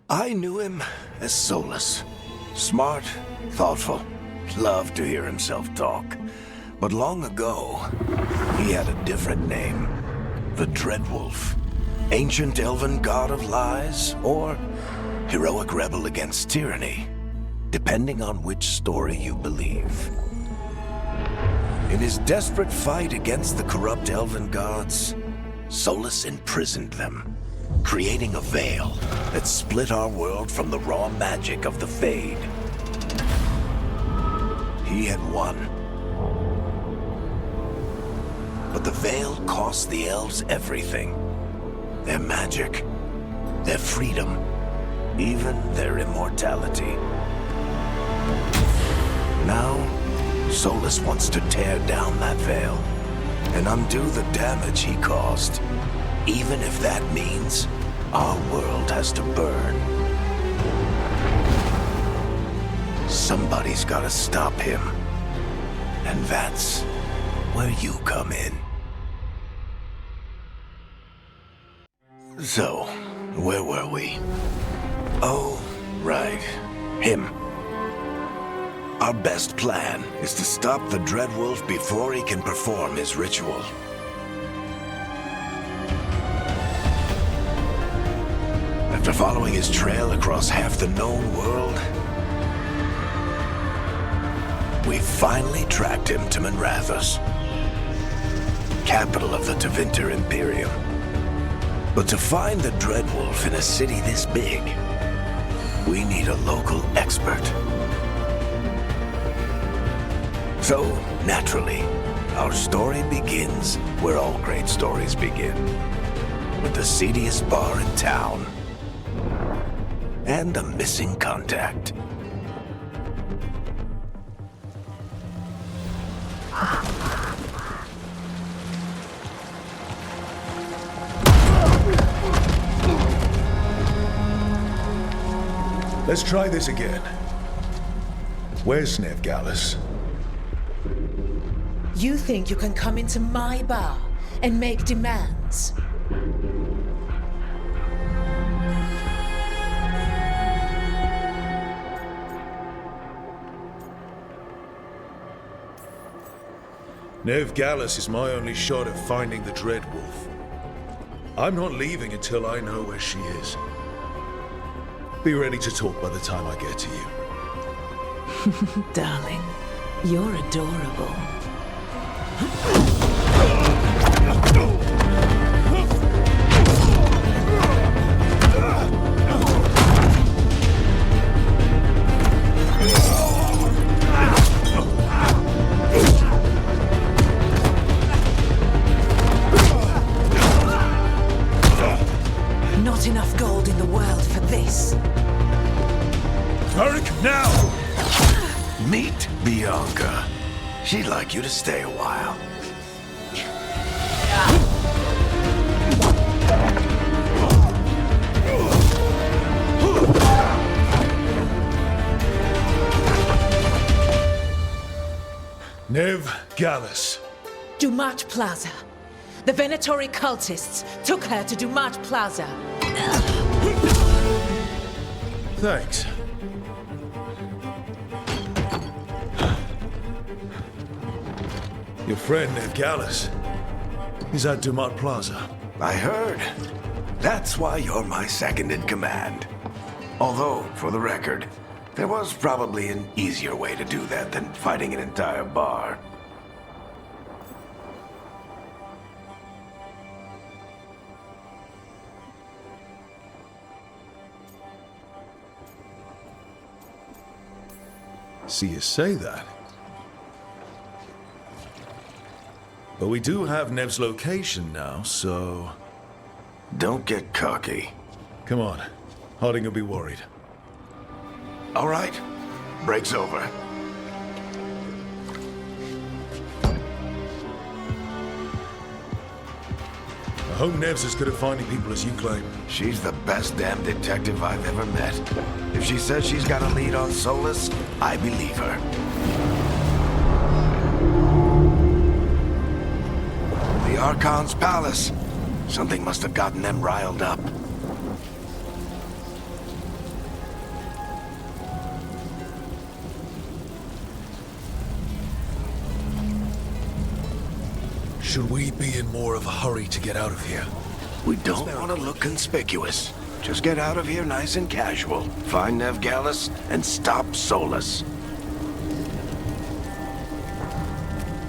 I knew him as Solus. Smart, thoughtful, loved to hear himself talk. But long ago, he had a different name. The Dreadwolf. Ancient elven god of lies, or heroic rebel against tyranny, depending on which story you believe. In his desperate fight against the corrupt elven gods, Solus imprisoned them, creating a veil that split our world from the raw magic of the Fade. He had won. But the veil cost the elves everything. Their magic, their freedom, even their immortality. Now, Solus wants to tear down that veil and undo the damage he caused, even if that means our world has to burn. Somebody's gotta stop him, and that's where you come in. So, where were we? Oh, right. Him. Our best plan is to stop the Dreadwolf before he can perform his ritual. After following his trail across half the known world, we finally tracked him to Minrathous, capital of the Tevinter Imperium. But to find the Dreadwolf in a city this big, we need a local expert. So, naturally, our story begins where all great stories begin. With the seediest bar in town. And a missing contact. Let's try this again. Where's Nevgalis? You think you can come into my bar and make demands? Nevgalis is my only shot at finding the Dreadwolf. I'm not leaving until I know where she is. Be ready to talk by the time I get to you. Darling, you're adorable. Not enough gold in the world for this. Varric, now! Meet Bianca. She'd like you to stay a while. Nevgalis. Dumat Plaza. The Venatori cultists took her to Dumat Plaza. Thanks. Your friend Nevgalis is at Dumat Plaza. I heard. That's why you're my second in command. Although, for the record, there was probably an easier way to do that than fighting an entire bar. See you say that. But we do have Nev's location now, so... Don't get cocky. Come on. Harding will be worried. All right. Break's over. I hope Nev's as good at finding people as you claim. She's the best damn detective I've ever met. If she says she's got a lead on Solus, I believe her. The Archon's palace. Something must have gotten them riled up. Should we be in more of a hurry to get out of here? We don't want to look conspicuous. Just get out of here nice and casual. Find Nev Gallus and stop Solus.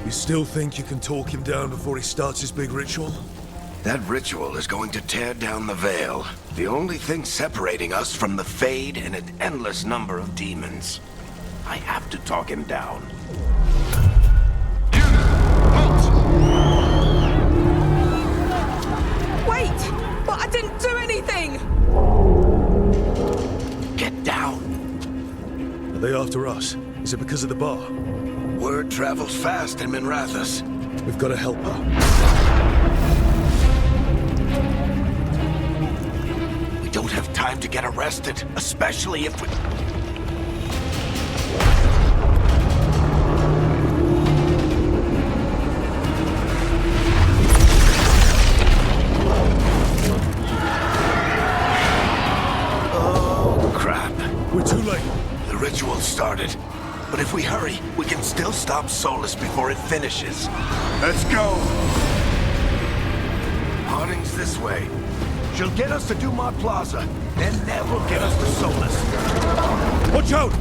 You still think you can talk him down before he starts his big ritual? That ritual is going to tear down the Veil. The only thing separating us from the Fade and an endless number of demons. I have to talk him down. Wait! But I didn't do anything! Get down. Are they after us? Is it because of the bar? Word travels fast in Minrathous. We've got to help her. We don't have time to get arrested, especially if we... Oh, crap. We're too late. The ritual started. But if we hurry, we can still stop Solus before it finishes. Let's go! Harding's this way. She'll get us to Dumont Plaza, then Nev will get us to Solus. Watch out!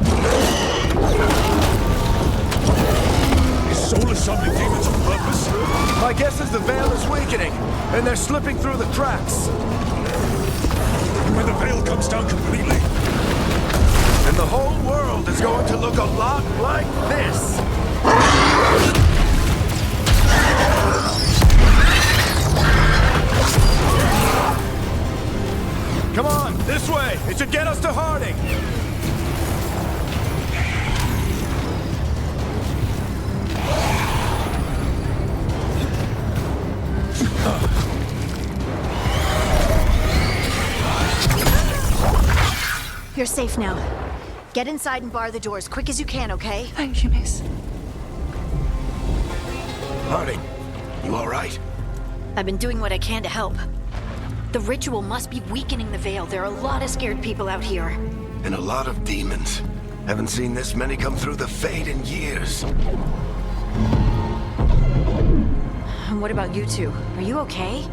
Is Solus summoning demons on purpose? My guess is the Veil is weakening, and they're slipping through the cracks. When the Veil comes down completely, And the whole world is going to look a lot like this. Come on, this way. It should get us to Harding. You're safe now. Get inside and bar the doors quick as you can, okay? Thank you, miss. Harding, you all right? I've been doing what I can to help. The ritual must be weakening the Veil. There are a lot of scared people out here. And a lot of demons. Haven't seen this many come through the Fade in years. And what about you two? Are you okay?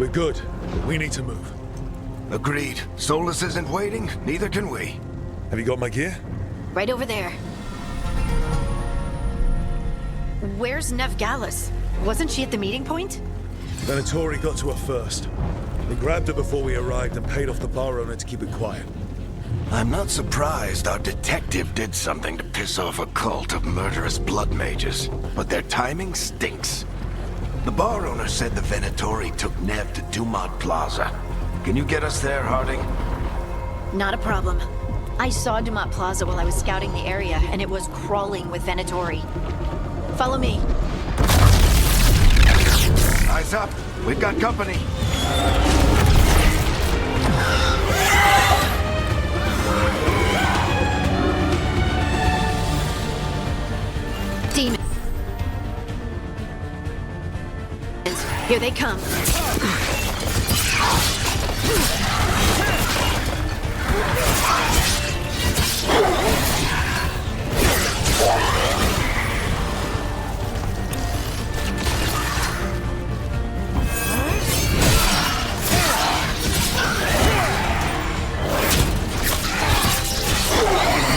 we're good. We need to move. Agreed. Solus isn't waiting, neither can we. Have you got my gear? Right over there. Where's Nev Gallus? Wasn't she at the meeting point? Venatori got to her first. They grabbed her before we arrived and paid off the bar owner to keep it quiet. I'm not surprised our detective did something to piss off a cult of murderous blood mages, but their timing stinks. The bar owner said the Venatori took Nev to Dumont Plaza. Can you get us there, Harding? Not a problem. I saw Dumont Plaza while I was scouting the area, and it was crawling with Venatori. Follow me. Eyes up. We've got company. Demons. Here they come.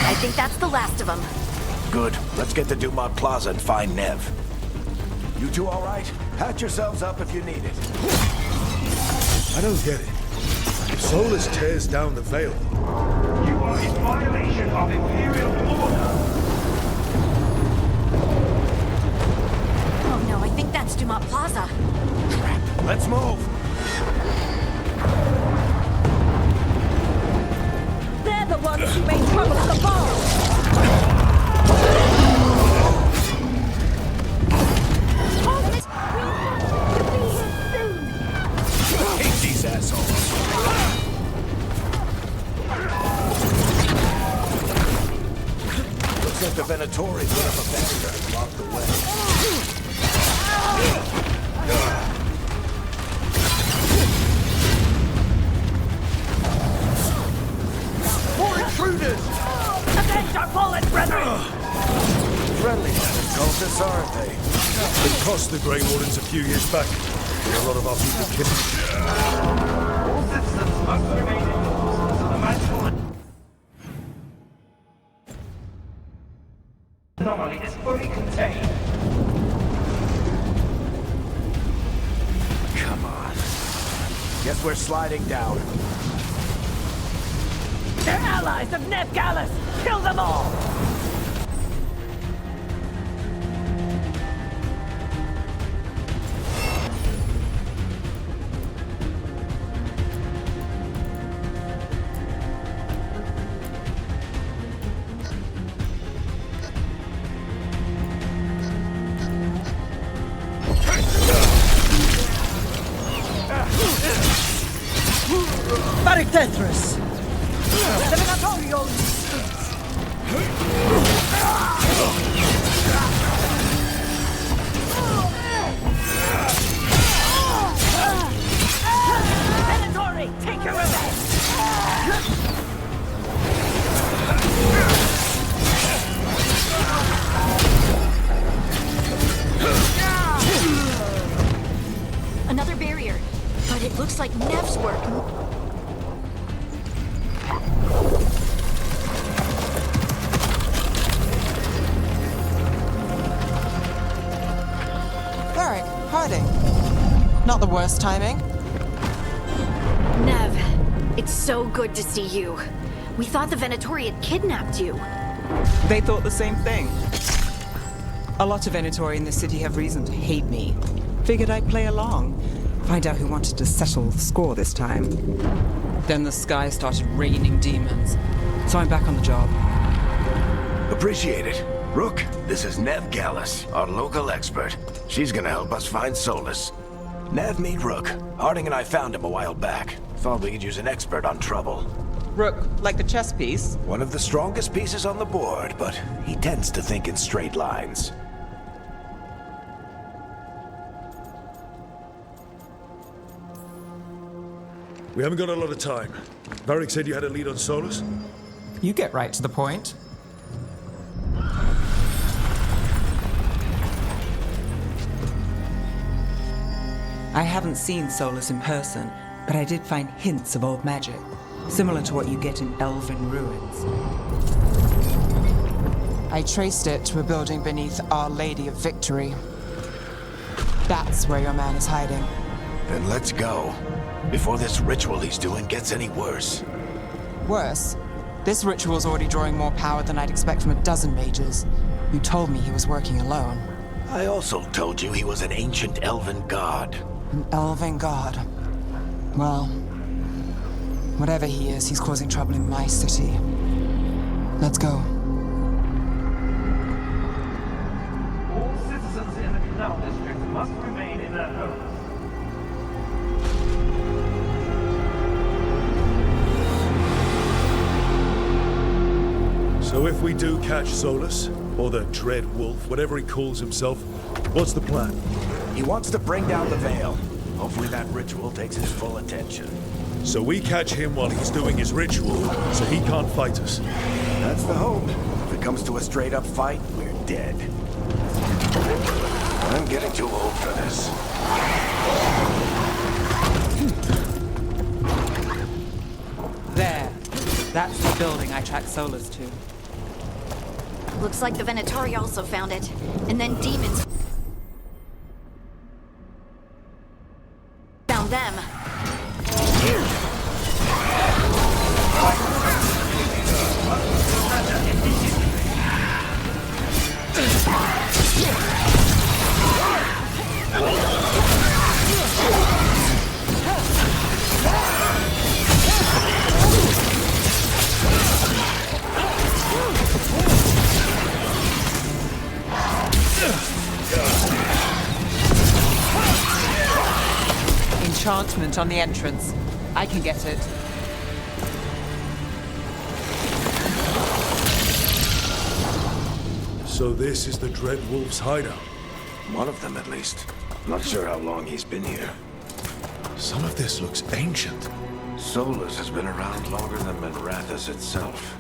I think that's the last of them. Good. Let's get to Dumont Plaza and find Nev. You two all right? Patch yourselves up if you need it. I don't get it. If Solus tears down the Veil, You are in violation of Imperial order. Oh no, I think that's Dumont Plaza. Let's move. They're the ones who made trouble at the bar! the Grey Wardens a few years back. A lot of our people killed. All citizens must remain indoors so the magical anomaly is fully contained. Come on. Guess we're sliding down. They're allies of Ned Gallus! Kill them all! Tetris! Eliminatorio! Eliminatory! Take your revenge! Another barrier, but it looks like Nev's work. Not the worst timing. Nev, it's so good to see you. We thought the Venatori had kidnapped you. They thought the same thing. A lot of Venatori in the city have reason to hate me. Figured I'd play along. Find out who wanted to settle the score this time. Then the sky started raining demons. So I'm back on the job. Appreciate it. Rook, this is Nev Gallus, our local expert. She's gonna help us find Solus. Nev, meet Rook. Harding and I found him a while back. Thought we could use an expert on trouble. Rook, like the chess piece? One of the strongest pieces on the board, but he tends to think in straight lines. We haven't got a lot of time. Varric said you had a lead on Solus? You get right to the point. I haven't seen Solus in person, but I did find hints of old magic, similar to what you get in elven ruins. I traced it to a building beneath Our Lady of Victory. That's where your man is hiding. Then let's go, before this ritual he's doing gets any worse. Worse, this ritual's already drawing more power than I'd expect from a dozen mages. You told me he was working alone. I also told you he was an ancient elven god. An elven god. Well, whatever he is, he's causing trouble in my city. Let's go. All citizens in the Canal District must remain in their homes. So if we do catch Solus, or the Dread Wolf, whatever he calls himself, what's the plan? He wants to bring down the veil. Hopefully that ritual takes his full attention. So we catch him while he's doing his ritual, so he can't fight us. That's the hope. If it comes to a straight-up fight, we're dead. I'm getting too old for this. There. That's the building I tracked Solus to. Looks like the Venatori also found it. And then demons found them. Enchantment on the entrance. I can get it. So this is the Dread Wolf's hideout. One of them, at least. Not sure how long he's been here. Some of this looks ancient. Solus has been around longer than Minrathous itself.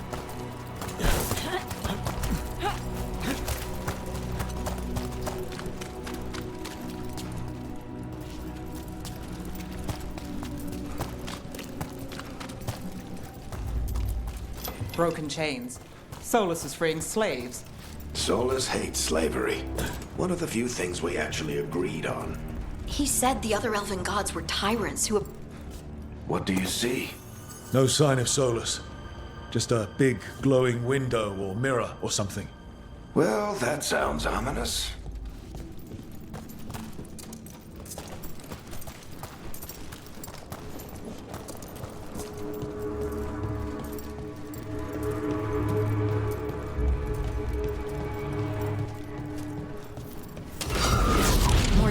broken chains. Solus is freeing slaves. Solus hates slavery. One of the few things we actually agreed on. He said the other elven gods were tyrants who... What do you see? No sign of Solus. Just a big glowing window or mirror or something. Well, that sounds ominous.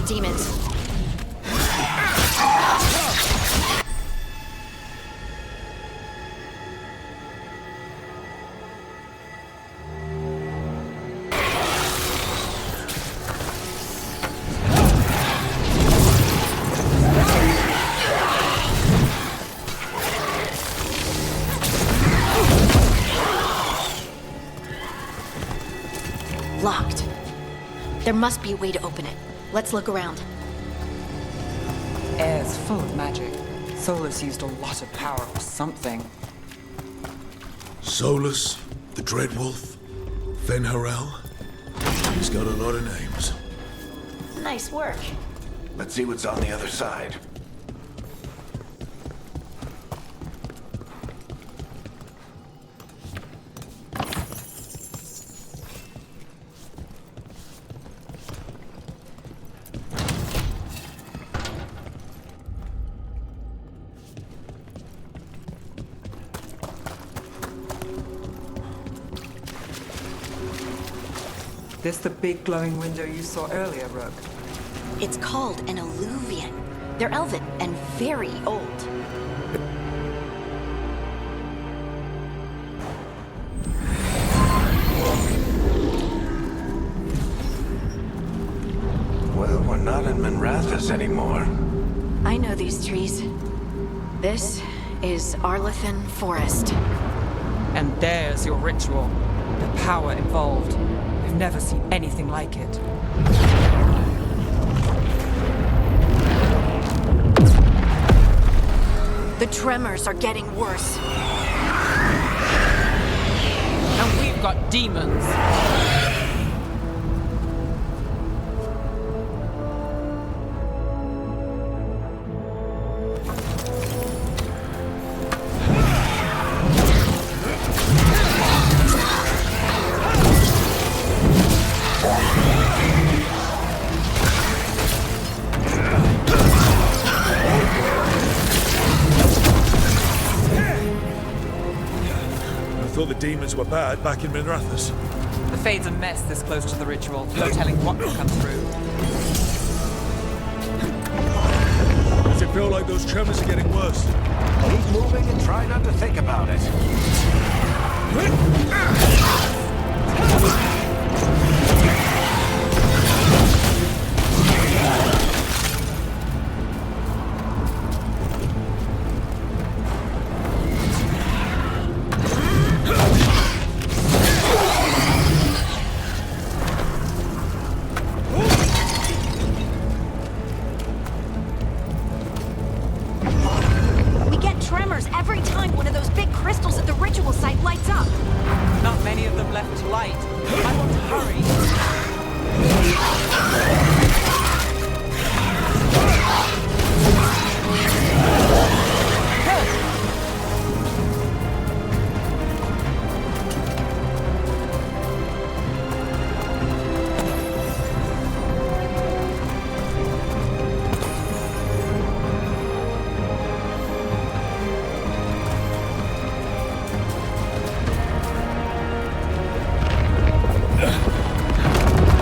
more demons. Locked. There must be a way to open it. Let's look around. Air's full of magic. Solus used a lot of power for something. Solus, the Dreadwolf, Fen'Harel. He's got a lot of names. Nice work. Let's see what's on the other side. This the big glowing window you saw earlier, Rook? It's called an alluvian. They're elven and very old. Well, we're not in Minrathous anymore. I know these trees. This is Arlethan Forest. And there's your ritual. The power involved. I've never seen anything like it. The tremors are getting worse. And we've got demons. I thought the demons were bad back in Minrathous. The Fade's a mess this close to the ritual. No telling what will come through. Does it feel like those tremors are getting worse? Keep moving and try not to think about it. We get tremors every time one of those big crystals at the ritual site lights up. Not many of them left to light. I want to hurry.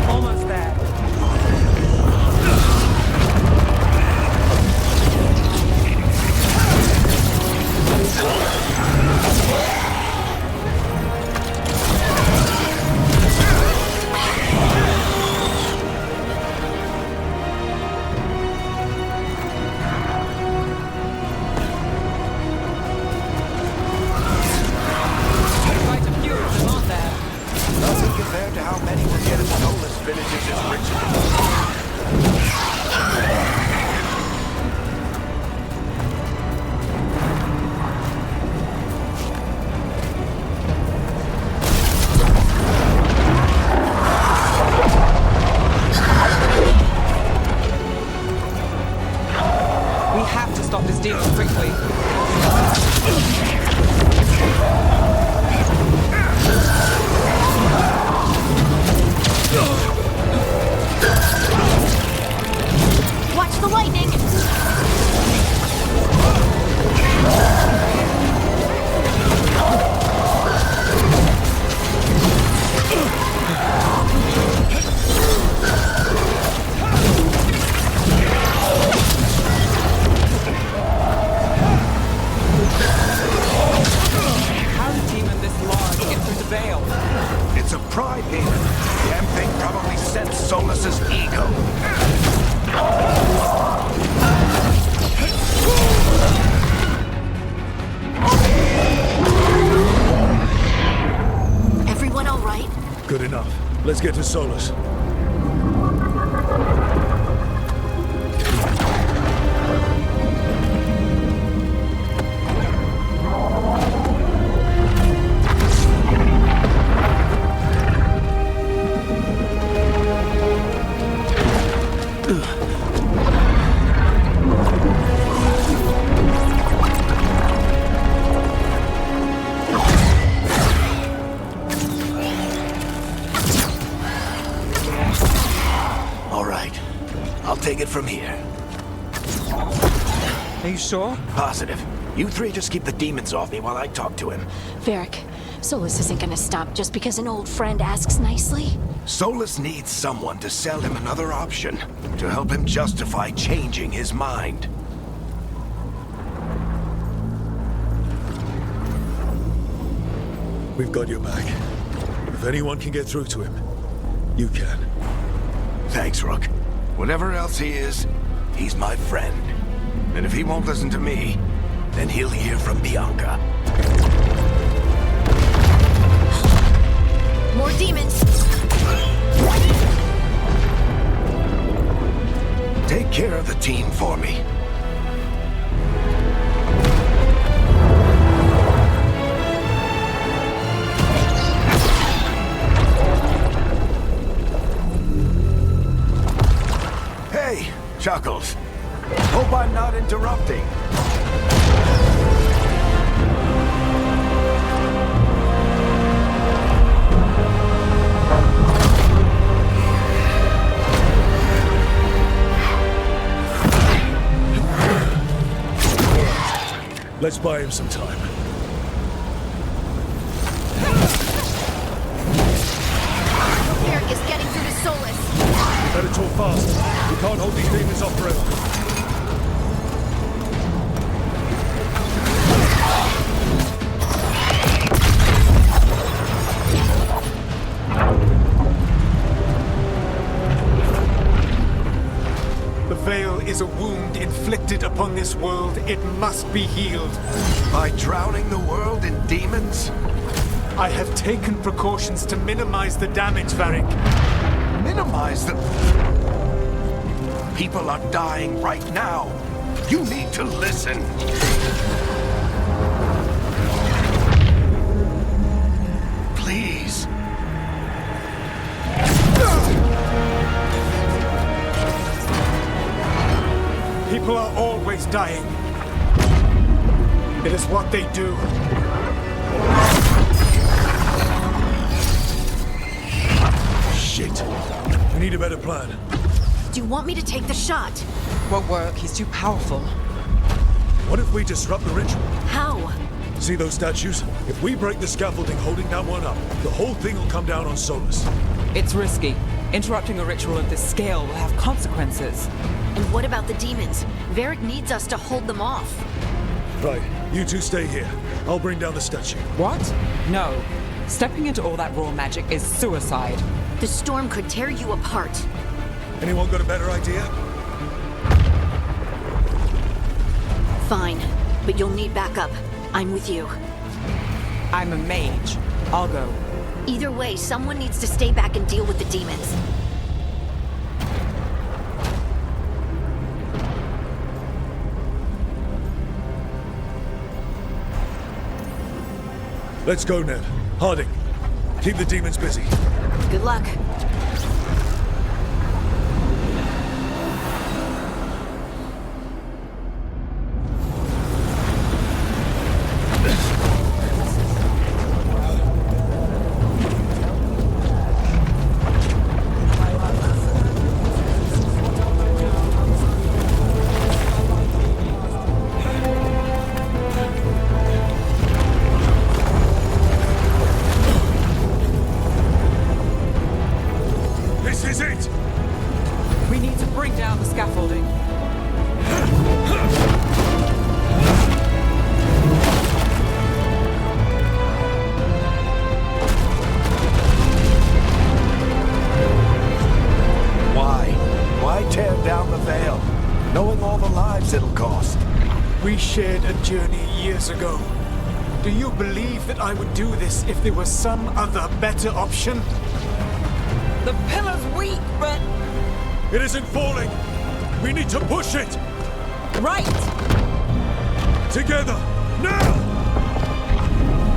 Almost there. We have to stop this demon quickly. Watch the lightning! How did demon this large get through the veil? It's a pride demon. Damn thing probably sensed Solus's ego. Everyone all right? Good enough. Let's get to Solus. All right. I'll take it from here. Are you sure? Positive. You three just keep the demons off me while I talk to him. Varric, Solus isn't gonna stop just because an old friend asks nicely. Solus needs someone to sell him another option, to help him justify changing his mind. We've got your back. If anyone can get through to him, you can. Thanks, Rook. Whatever else he is, he's my friend. And if he won't listen to me, then he'll hear from Bianca. More demons! Take care of the team for me. Hey, Chuckles. Hope I'm not interrupting. Let's buy him some time. Varric is getting through to Solus. We better talk fast. We can't hold these demons off forever. The veil is a wound inflicted upon this world. It must be healed. By drowning the world in demons? I have taken precautions to minimize the damage, Varric. Minimize the... People are dying right now. You need to listen. Please. People are always dying. It is what they do. Shit. We need a better plan. Do you want me to take the shot? Won't work. He's too powerful. What if we disrupt the ritual? How? See those statues? If we break the scaffolding holding that one up, the whole thing will come down on Solus. It's risky. Interrupting a ritual of this scale will have consequences. And what about the demons? Varric needs us to hold them off. Right, you two stay here. I'll bring down the statue. What? No. Stepping into all that raw magic is suicide. The storm could tear you apart. Anyone got a better idea? Fine, but you'll need backup. I'm with you. I'm a mage. I'll go. Either way, someone needs to stay back and deal with the demons. Let's go, Ned. Harding, keep the demons busy. Good luck. all the lives it'll cost. We shared a journey years ago. Do you believe that I would do this if there was some other better option? The pillar's weak, but... It isn't falling! We need to push it! Right! Together! Now!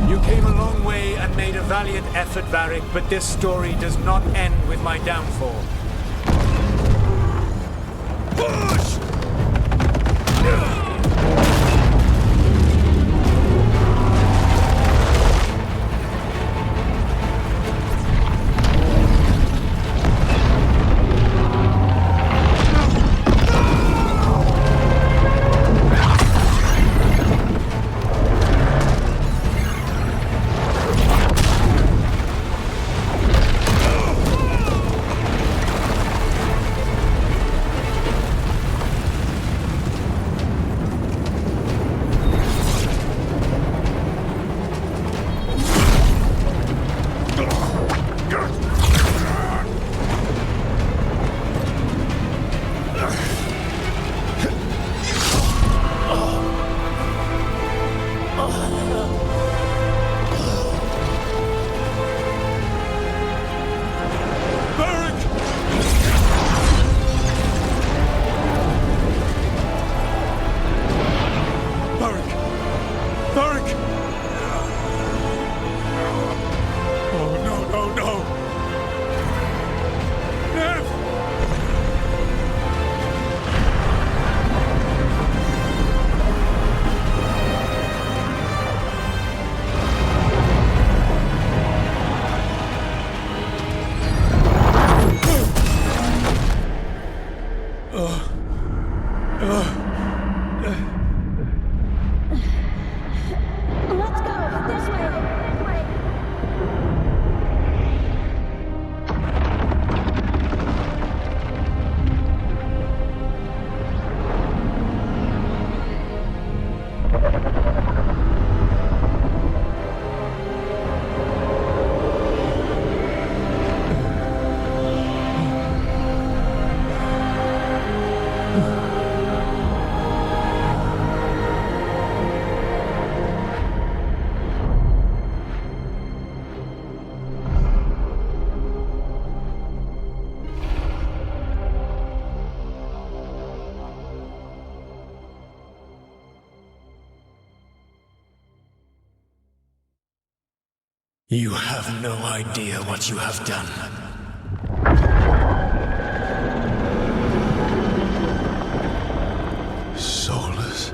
You came a long way and made a valiant effort, Varric, but this story does not end with my downfall. Push! Let's go! This way! You have no idea what you have done. Soulless.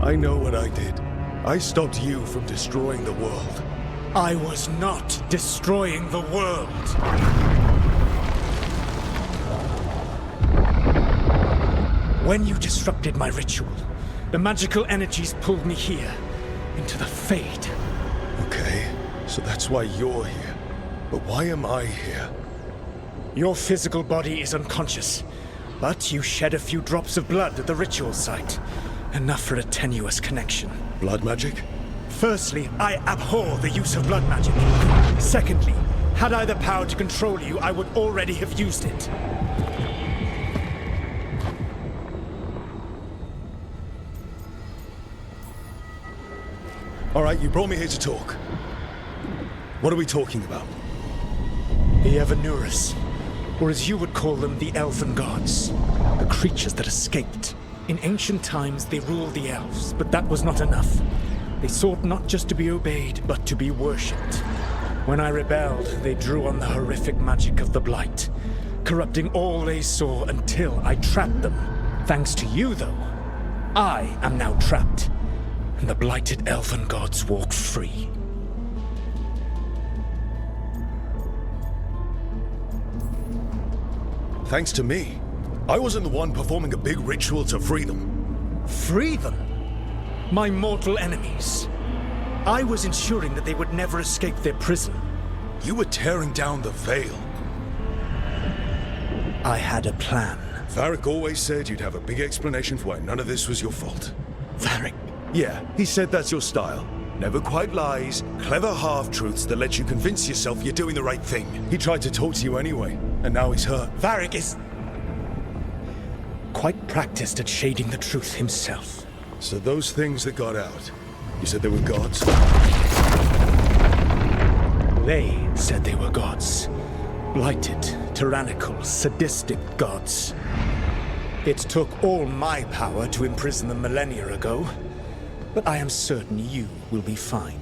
I know what I did. I stopped you from destroying the world. I was not destroying the world. When you disrupted my ritual, the magical energies pulled me here, into the Fade. Okay, so that's why you're here. But why am I here? Your physical body is unconscious, but you shed a few drops of blood at the ritual site. Enough for a tenuous connection. Blood magic? Firstly, I abhor the use of blood magic. Secondly, had I the power to control you, I would already have used it. All right, you brought me here to talk. What are we talking about? The Evanurus, or as you would call them, the Elven Gods. The creatures that escaped. In ancient times, they ruled the elves, but that was not enough. They sought not just to be obeyed, but to be worshipped. When I rebelled, they drew on the horrific magic of the Blight, corrupting all they saw until I trapped them. Thanks to you, though, I am now trapped, and the blighted Elven Gods walk free. Thanks to me. I wasn't the one performing a big ritual to free them. Free them? My mortal enemies. I was ensuring that they would never escape their prison. You were tearing down the veil. I had a plan. Varric always said you'd have a big explanation for why none of this was your fault. Varric. Yeah, he said that's your style. Never quite lies, clever half-truths that let you convince yourself you're doing the right thing. He tried to talk to you anyway, and now he's hurt. Varric is quite practiced at shading the truth himself. So those things that got out, you said they were gods? They said they were gods. Blighted, tyrannical, sadistic gods. It took all my power to imprison them millennia ago, but I am certain you will be fine.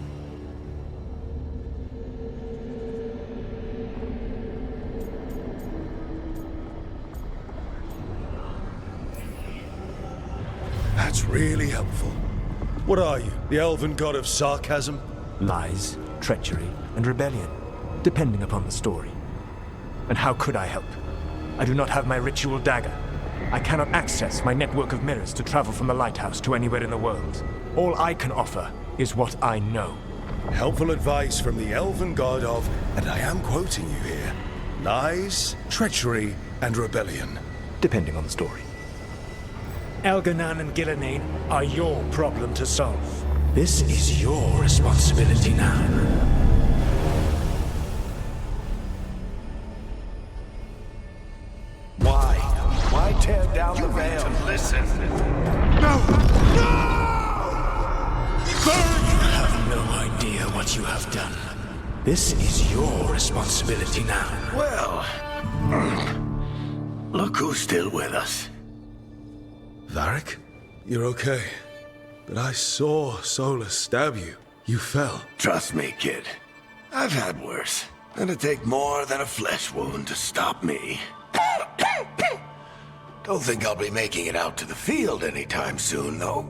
That's really helpful. What are you, the elven god of sarcasm? Lies, treachery, and rebellion, depending upon the story. And how could I help? I do not have my ritual dagger. I cannot access my network of mirrors to travel from the lighthouse to anywhere in the world. All I can offer is what I know. Helpful advice from the elven god of, and I am quoting you here, lies, treachery, and rebellion. Depending on the story. Elganan and Gillenane are your problem to solve. This is your responsibility now. Why tear down the veil? Listen. You have no idea what you have done. This is your responsibility now. Well, look who's still with us. Varric? You're okay. But I saw Solus stab you. You fell. Trust me, kid. I've had worse. It'd take more than a flesh wound to stop me. Don't think I'll be making it out to the field anytime soon, though.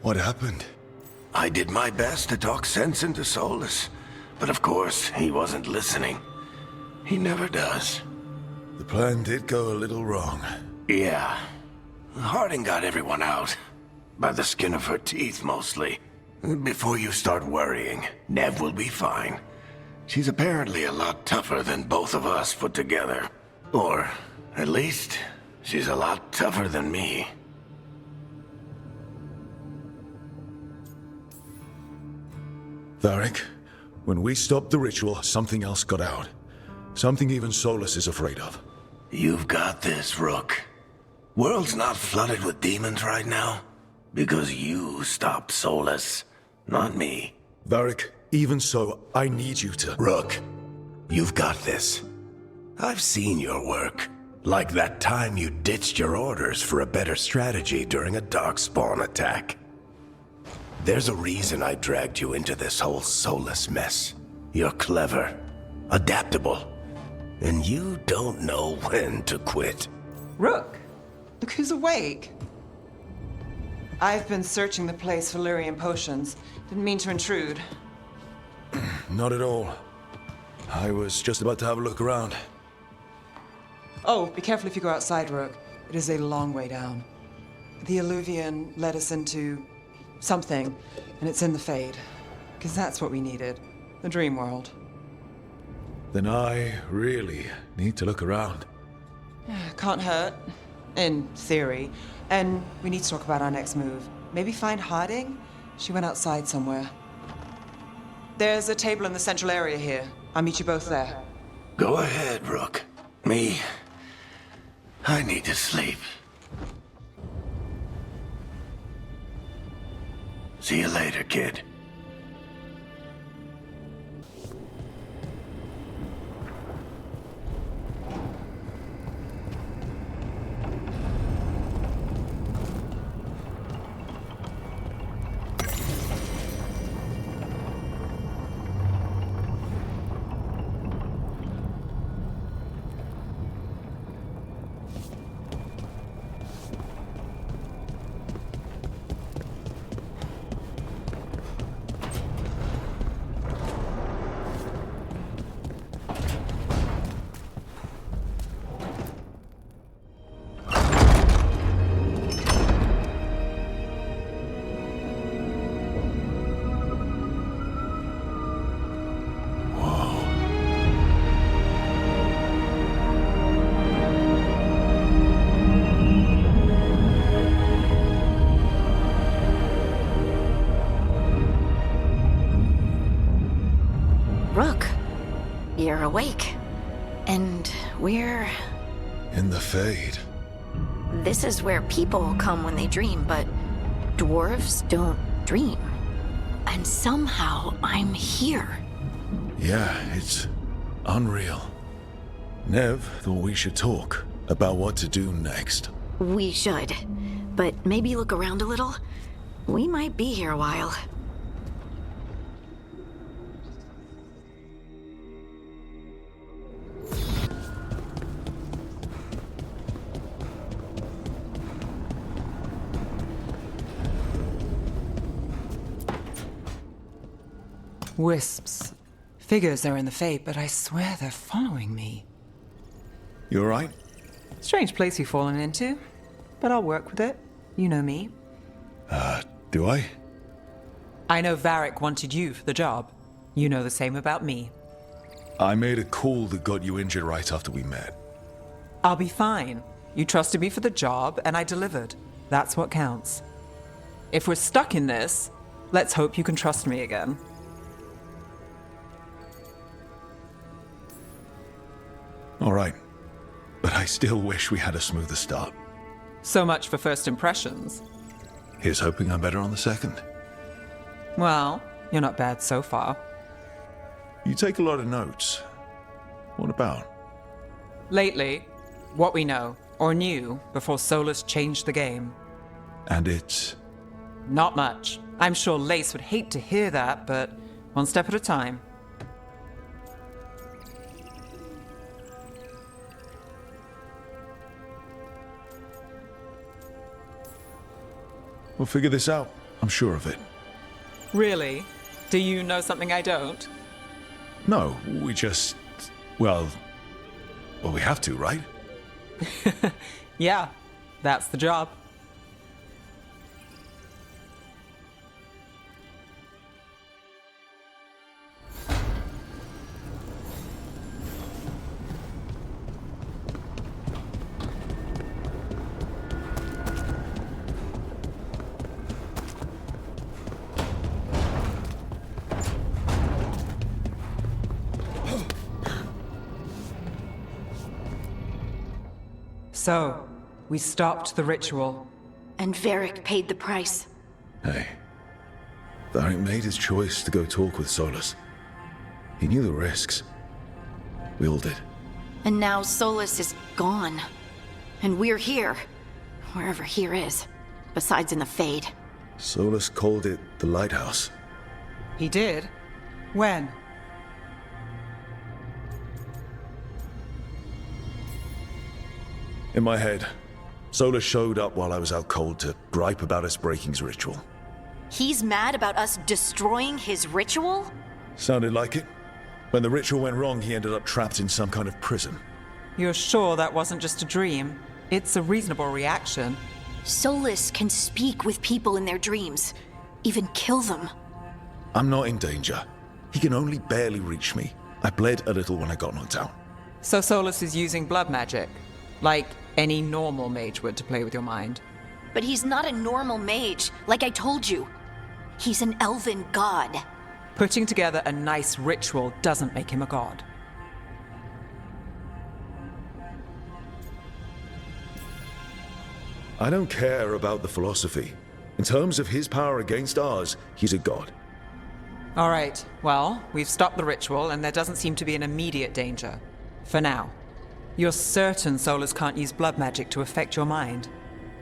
What happened? I did my best to talk sense into Solus, but of course, he wasn't listening. He never does. The plan did go a little wrong. Yeah. Harding got everyone out. By the skin of her teeth, mostly. Before you start worrying, Nev will be fine. She's apparently a lot tougher than both of us put together. Or, at least, she's a lot tougher than me. Varric, when we stopped the ritual, something else got out. Something even Solus is afraid of. You've got this, Rook. World's not flooded with demons right now. Because you stopped Solus, not me. Varric, even so, I need you to... Rook, you've got this. I've seen your work. Like that time you ditched your orders for a better strategy during a darkspawn attack. There's a reason I dragged you into this whole Solus mess. You're clever, adaptable, and you don't know when to quit. Rook, look who's awake. I've been searching the place for Lyrian potions. Didn't mean to intrude. Not at all. I was just about to have a look around. Oh, be careful if you go outside, Rook. It is a long way down. The Alluvian led us into something, and it's in the Fade. Because that's what we needed. The dream world. Then I really need to look around. Can't hurt. In theory. And we need to talk about our next move. Maybe find Harding? She went outside somewhere. There's a table in the central area here. I'll meet you both there. Go ahead, Rook. Me, I need to sleep. See you later, kid. You're awake. And we're... In the Fade. This is where people come when they dream, but dwarves don't dream. And somehow I'm here. Yeah, it's unreal. Nev thought we should talk about what to do next. We should. But maybe look around a little. We might be here a while. Wisps. Figures are in the Fade, but I swear they're following me. You alright? Strange place you've fallen into, but I'll work with it. You know me. Do I? I know Varric wanted you for the job. You know the same about me. I made a call that got you injured right after we met. I'll be fine. You trusted me for the job, and I delivered. That's what counts. If we're stuck in this, let's hope you can trust me again. Alright. But I still wish we had a smoother start. So much for first impressions. Here's hoping I'm better on the second. Well, you're not bad so far. You take a lot of notes. What about? Lately, what we know, or knew, before Solus changed the game. And it's... Not much. I'm sure Lace would hate to hear that, but one step at a time. We'll figure this out. I'm sure of it. Really? Do you know something I don't? No, we just... Well, we have to, right? Yeah, that's the job. So, we stopped the ritual. And Varric paid the price. Hey. Varric made his choice to go talk with Solus. He knew the risks. We all did. And now Solus is gone. And we're here. Wherever here is. Besides in the Fade. Solus called it the Lighthouse. He did? When? In my head, Solus showed up while I was out cold to gripe about us breaking his ritual. He's mad about us destroying his ritual? Sounded like it. When the ritual went wrong, he ended up trapped in some kind of prison. You're sure that wasn't just a dream? It's a reasonable reaction. Solus can speak with people in their dreams. Even kill them. I'm not in danger. He can only barely reach me. I bled a little when I got knocked out. So Solus is using blood magic? Like any normal mage would to play with your mind? But he's not a normal mage, like I told you. He's an elven god. Putting together a nice ritual doesn't make him a god. I don't care about the philosophy. In terms of his power against ours, he's a god. All right, well, we've stopped the ritual and there doesn't seem to be an immediate danger. For now. You're certain Solus can't use blood magic to affect your mind?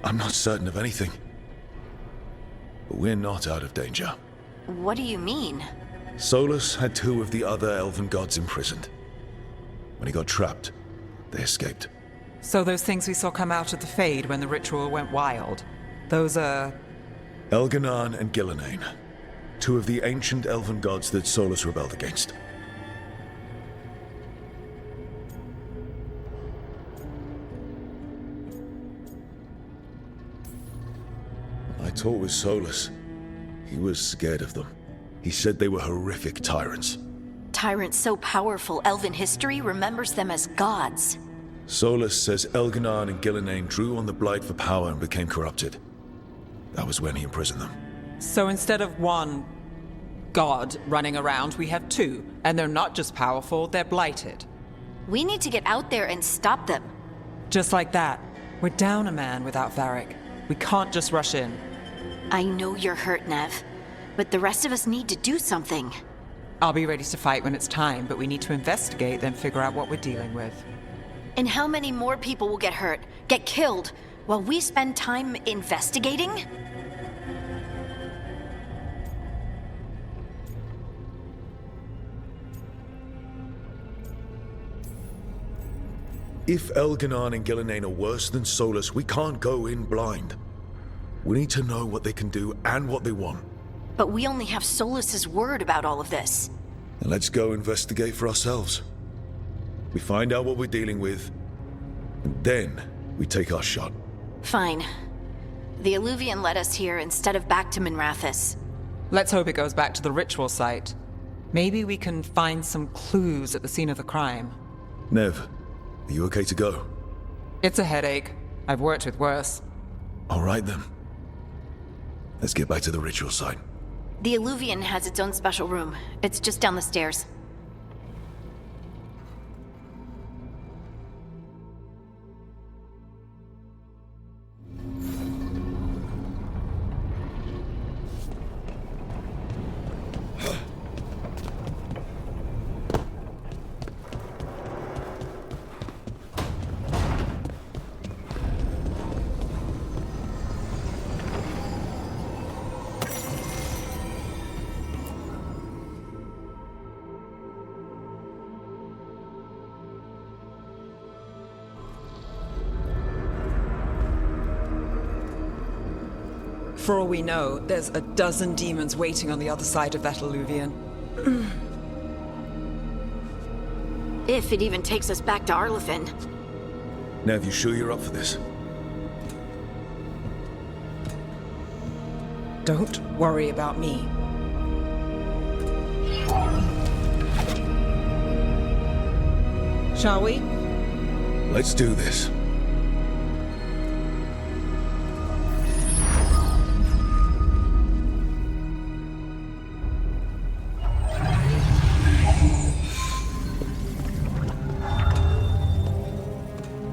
I'm not certain of anything. But we're not out of danger. What do you mean? Solus had 2 of the other elven gods imprisoned. When he got trapped, they escaped. So those things we saw come out of the Fade when the ritual went wild, those are... Elganan and Gillenane. 2 of the ancient elven gods that Solus rebelled against. I talked with Solus. He was scared of them. He said they were horrific tyrants. Tyrants so powerful, elven history remembers them as gods. Solus says Elganan and Gillenane drew on the Blight for power and became corrupted. That was when he imprisoned them. So instead of one god running around, we have two. And they're not just powerful, they're blighted. We need to get out there and stop them. Just like that. We're down a man without Varric. We can't just rush in. I know you're hurt, Nev, but the rest of us need to do something. I'll be ready to fight when it's time, but we need to investigate, then figure out what we're dealing with. And how many more people will get hurt, get killed, while we spend time investigating? If Elganon and Gillenane are worse than Solus, we can't go in blind. We need to know what they can do and what they want. But we only have Solus's word about all of this. And let's go investigate for ourselves. We find out what we're dealing with, and then we take our shot. Fine. The Illuvian led us here instead of back to Minrathous. Let's hope it goes back to the ritual site. Maybe we can find some clues at the scene of the crime. Nev, are you okay to go? It's a headache. I've worked with worse. All right then. Let's get back to the ritual site. The Illuvian has its own special room. It's just down the stairs. For all we know, there's a dozen demons waiting on the other side of that Illuvian. If it even takes us back to Arlathan. Nev, you sure you're up for this? Don't worry about me. Shall we? Let's do this.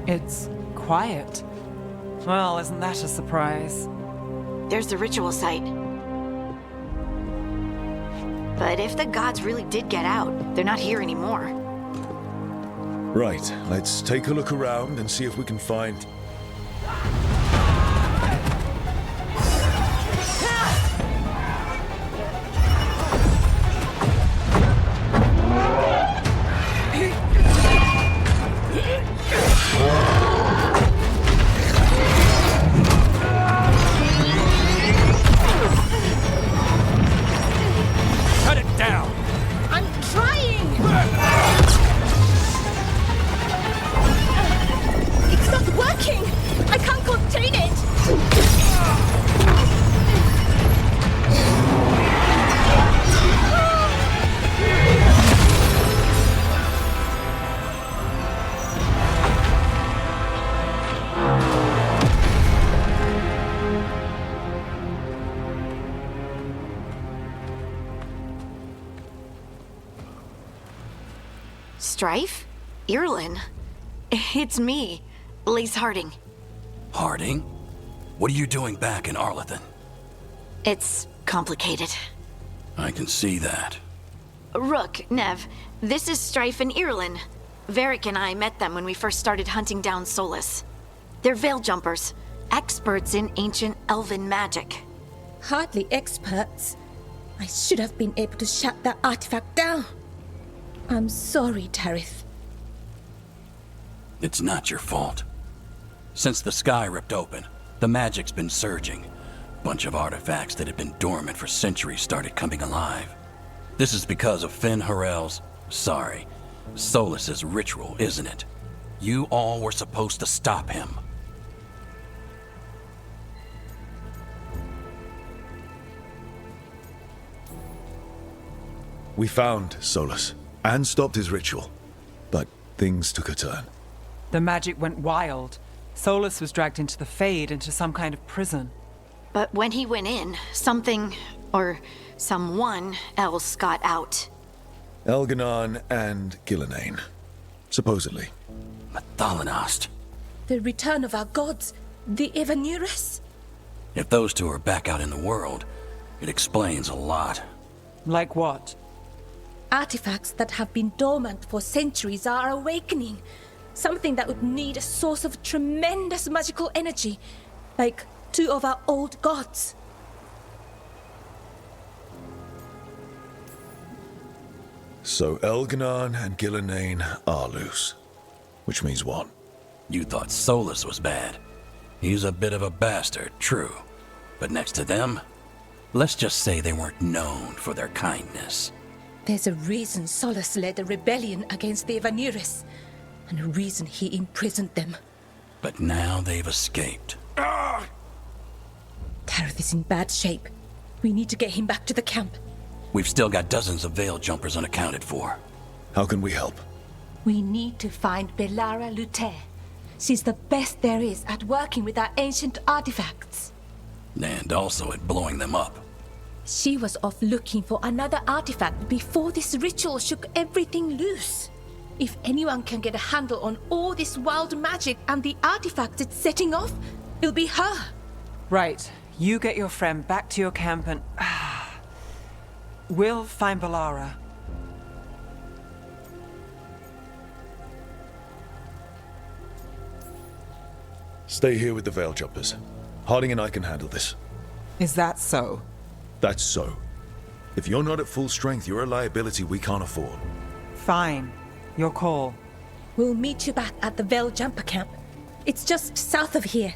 It's quiet. Well, isn't that a surprise? There's the ritual site. But if the gods really did get out, they're not here anymore. Right, let's take a look around and see if we can find... Strife? Irlin? It's me, Lace Harding. Harding? What are you doing back in Arlathan? It's complicated. I can see that. Rook, Nev, this is Strife and Irlin. Varric and I met them when we first started hunting down Solus. They're veil jumpers, experts in ancient elven magic. Hardly experts. I should have been able to shut that artifact down. I'm sorry, Tarith. It's not your fault. Since the sky ripped open, the magic's been surging. Bunch of artifacts that had been dormant for centuries started coming alive. This is because of Finn Harel's, Solus's ritual, isn't it? You all were supposed to stop him. We found Solus and stopped his ritual, but things took a turn. The magic went wild. Solus was dragged into the Fade, into some kind of prison. But when he went in, something Or someone else got out. Elganon and Gillenane. Supposedly. Mathalanost. The return of our gods, the Evanurus? If those two are back out in the world, it explains a lot. Like what? Artifacts that have been dormant for centuries are awakening. Something that would need a source of tremendous magical energy, like two of our old gods. So Elganon and Gillenane are loose. Which means what? You thought Solus was bad. He's a bit of a bastard, true. But next to them, let's just say they weren't known for their kindness. There's a reason Solus led a rebellion against the Evanurus, and a reason he imprisoned them. But now they've escaped. Tareth is in bad shape. We need to get him back to the camp. We've still got dozens of veil jumpers unaccounted for. How can we help? We need to find Belara Luther. She's the best there is at working with our ancient artifacts. And also at blowing them up. She was off looking for another artifact before this ritual shook everything loose. If anyone can get a handle on all this wild magic and the artifacts it's setting off, it'll be her. Right. You get your friend back to your camp and... we'll find Belara. Stay here with the Veil Jumpers. Harding and I can handle this. Is that so? That's so. If you're not at full strength, you're a liability we can't afford. Fine. Your call. We'll meet you back at the Veil Jumper camp. It's just south of here.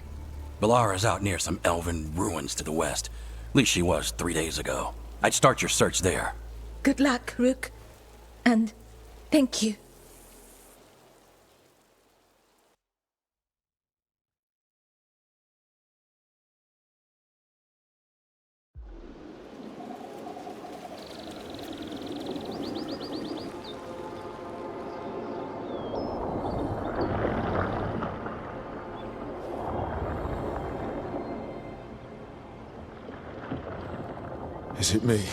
Belara's out near some elven ruins to the west. At least she was 3 days ago. I'd start your search there. Good luck, Rook. And thank you. Is it me?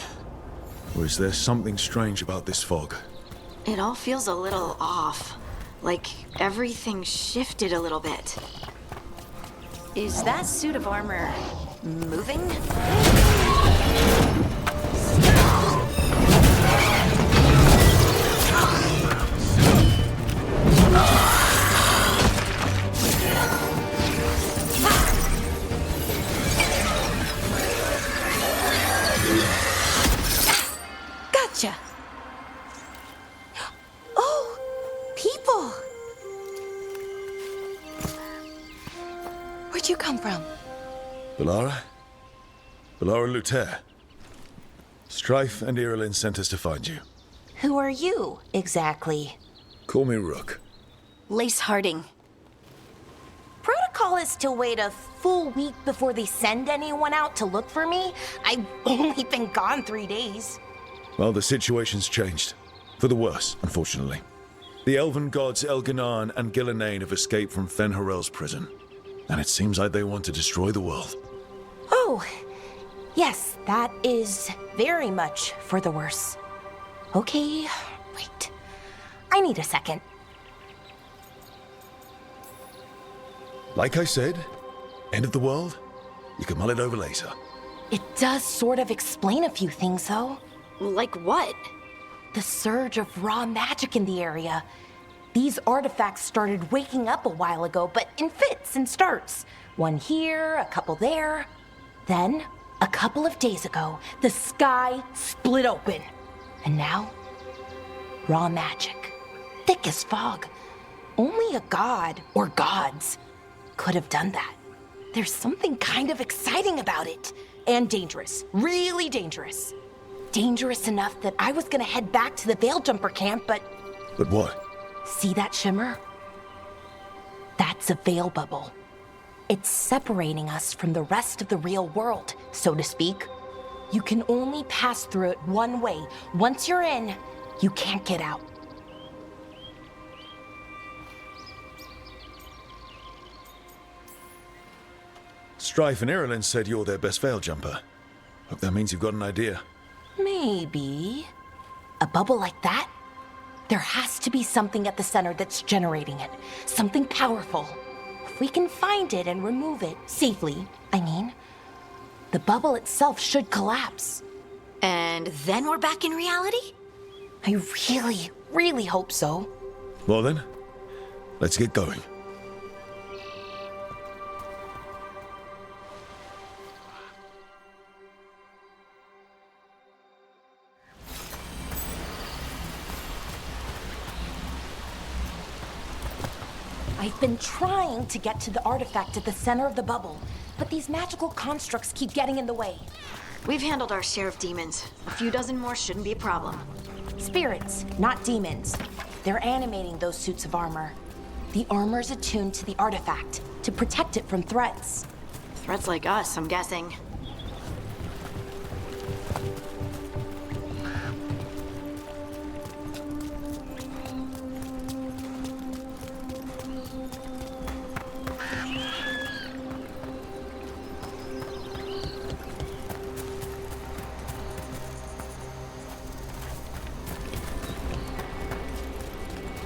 Or is there something strange about this fog? It all feels a little off. Like everything shifted a little bit. Is that suit of armor moving? Gotcha. Oh, people. Where'd you come from? Belara? Belara Luther. Strife and Irilyn sent us to find you. Who are you, exactly? Call me Rook. Lace Harding. Protocol is to wait a full week before they send anyone out to look for me. I've only been gone 3 days. Well, the situation's changed. For the worse, unfortunately. The elven gods Elganon and Gillenane have escaped from Fen'Harel's prison. And it seems like they want to destroy the world. Oh, yes, that is very much for the worse. Okay, wait. I need a second. Like I said, end of the world? You can mull it over later. It does sort of explain a few things, though. Like what? The surge of raw magic in the area. These artifacts started waking up a while ago, but in fits and starts. One here, a couple there. Then, a couple of days ago, the sky split open. And now, raw magic. Thick as fog. Only a god, or gods, could have done that. There's something kind of exciting about it. And dangerous. Really dangerous. Dangerous enough that I was gonna head back to the Veil Jumper camp, but... But what? See that shimmer? That's a veil bubble. It's separating us from the rest of the real world, so to speak. You can only pass through it one way. Once you're in, you can't get out. Strife and Irilyn said you're their best veil jumper. Hope that means you've got an idea. Maybe. A bubble like that? There has to be something at the center that's generating it. Something powerful. If we can find it and remove it, safely, I mean, the bubble itself should collapse. And then we're back in reality? I really, really hope so. Well then, let's get going. I've been trying to get to the artifact at the center of the bubble, but these magical constructs keep getting in the way. We've handled our share of demons. A few dozen more shouldn't be a problem. Spirits, not demons. They're animating those suits of armor. The armor's attuned to the artifact to protect it from threats. Threats like us, I'm guessing.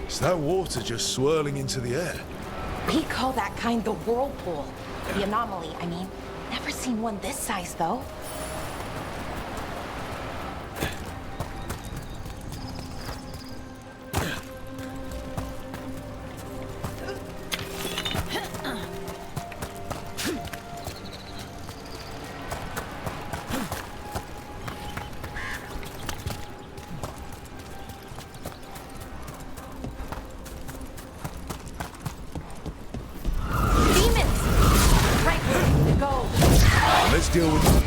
Is that water just swirling into the air? We call that kind the whirlpool. The anomaly, I mean. Never seen one this size, though. Let's deal with...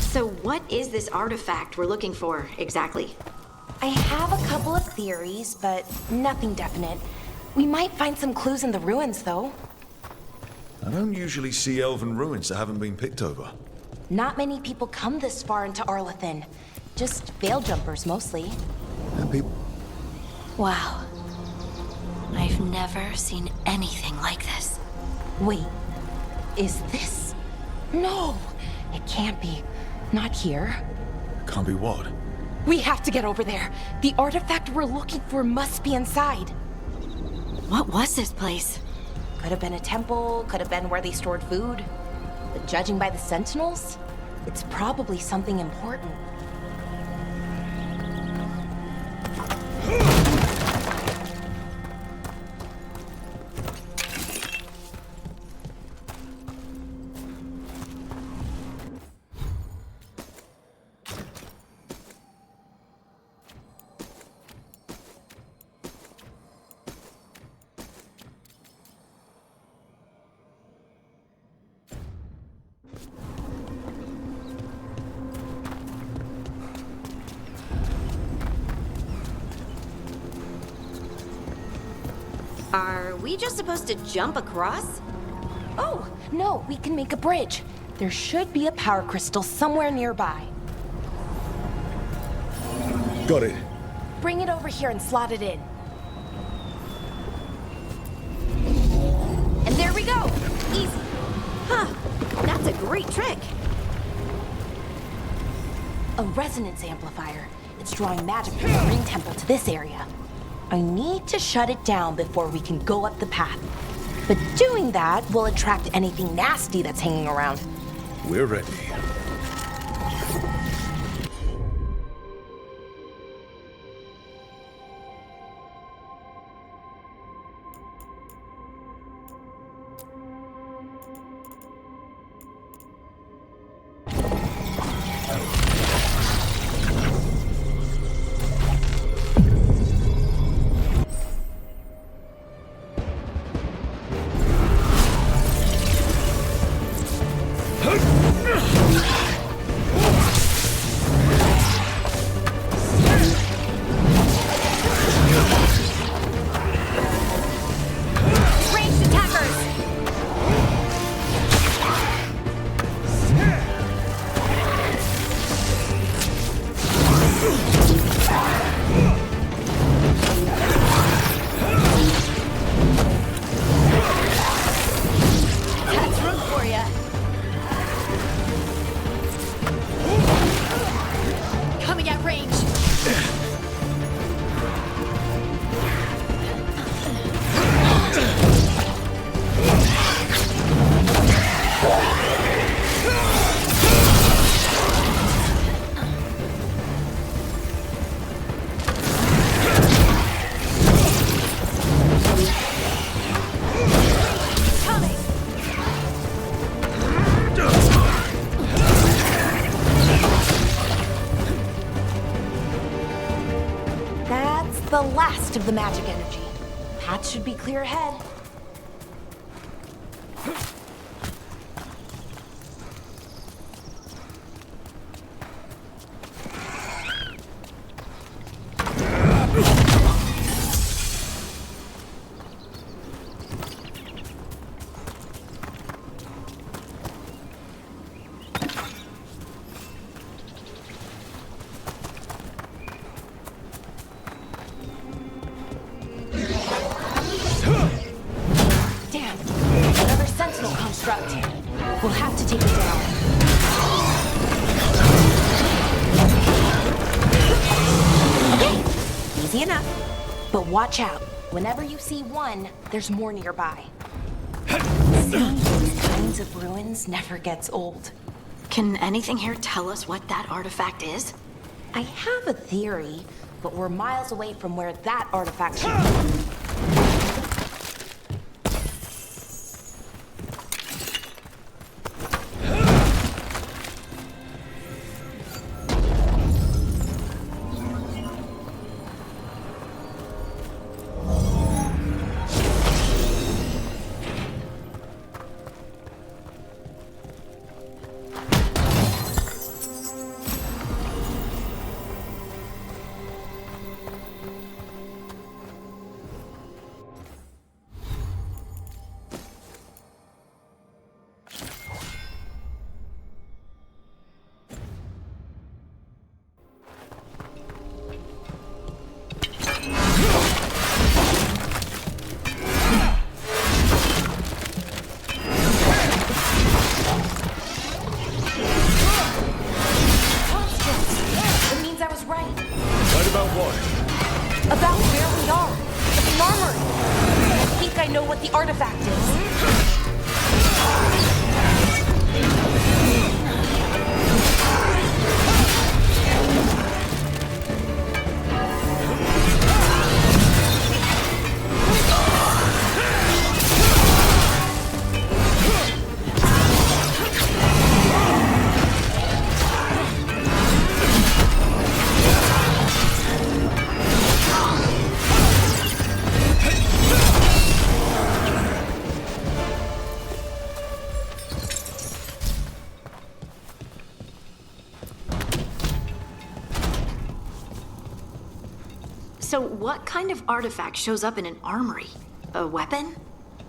So what is this artifact we're looking for, exactly? I have a couple of theories, but nothing definite. We might find some clues in the ruins, though. I don't usually see elven ruins that haven't been picked over. Not many people come this far into Arlathan. Just veil jumpers, mostly. And people... Wow. I've never seen anything like this. Wait, is this? No, it can't be. Not here. Can't be what? We have to get over there. The artifact we're looking for must be inside. What was this place? Could have been a temple, could have been where they stored food. But judging by the sentinels, it's probably something important. Are we just supposed to jump across? Oh, no, we can make a bridge. There should be a power crystal somewhere nearby. Got it. Bring it over here and slot it in. And there we go! Easy. Huh, that's a great trick. A resonance amplifier. It's drawing magic from the ring temple to this area. I need to shut it down before we can go up the path. But doing that will attract anything nasty that's hanging around. We're ready. The last of the magic energy. Path should be clear ahead. We'll have to take it down. Okay, easy enough. But watch out. Whenever you see one, there's more nearby. Seeing these kinds of ruins never gets old. Can anything here tell us what that artifact is? I have a theory, but we're miles away from where that artifact should be. So what kind of artifact shows up in an armory? A weapon?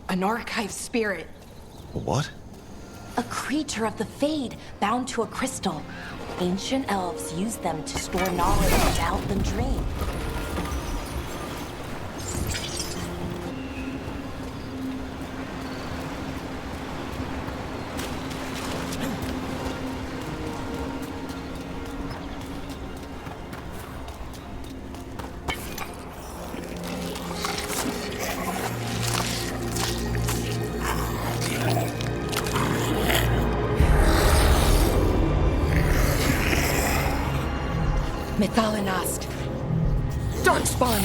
An archive spirit. A what? A creature of the Fade, bound to a crystal. Ancient elves used them to store knowledge to help them dream. Methalinast. Darkspawn.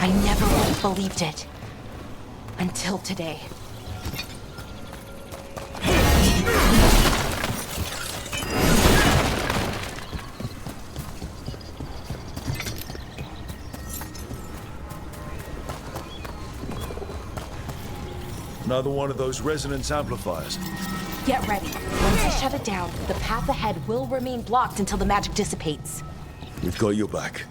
I never would have believed it. Until today. Another one of those resonance amplifiers. Get ready. Once I shut it down, the path ahead will remain blocked until the magic dissipates. We've got your back.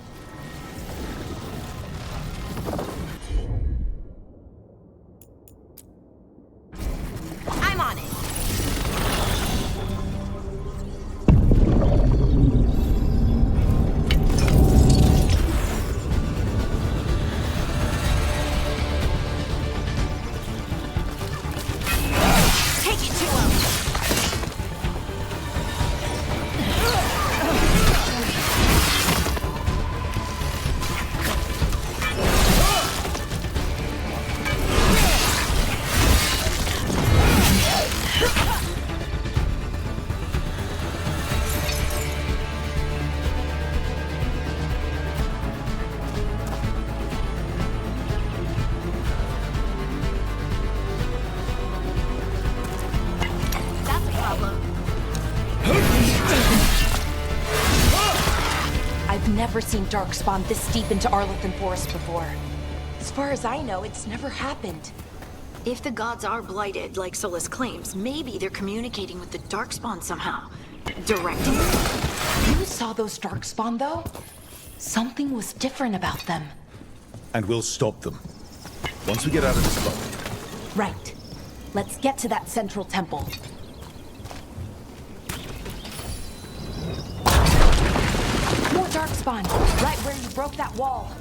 never seen Darkspawn this deep into Arlothan Forest before. As far as I know, it's never happened. If the gods are blighted, like Solus claims, maybe they're communicating with the Darkspawn somehow. Directing them? You saw those Darkspawn, though? Something was different about them. And we'll stop them. Once we get out of this bubble. Right. Let's get to that central temple. More Darkspawn, right where you broke that wall.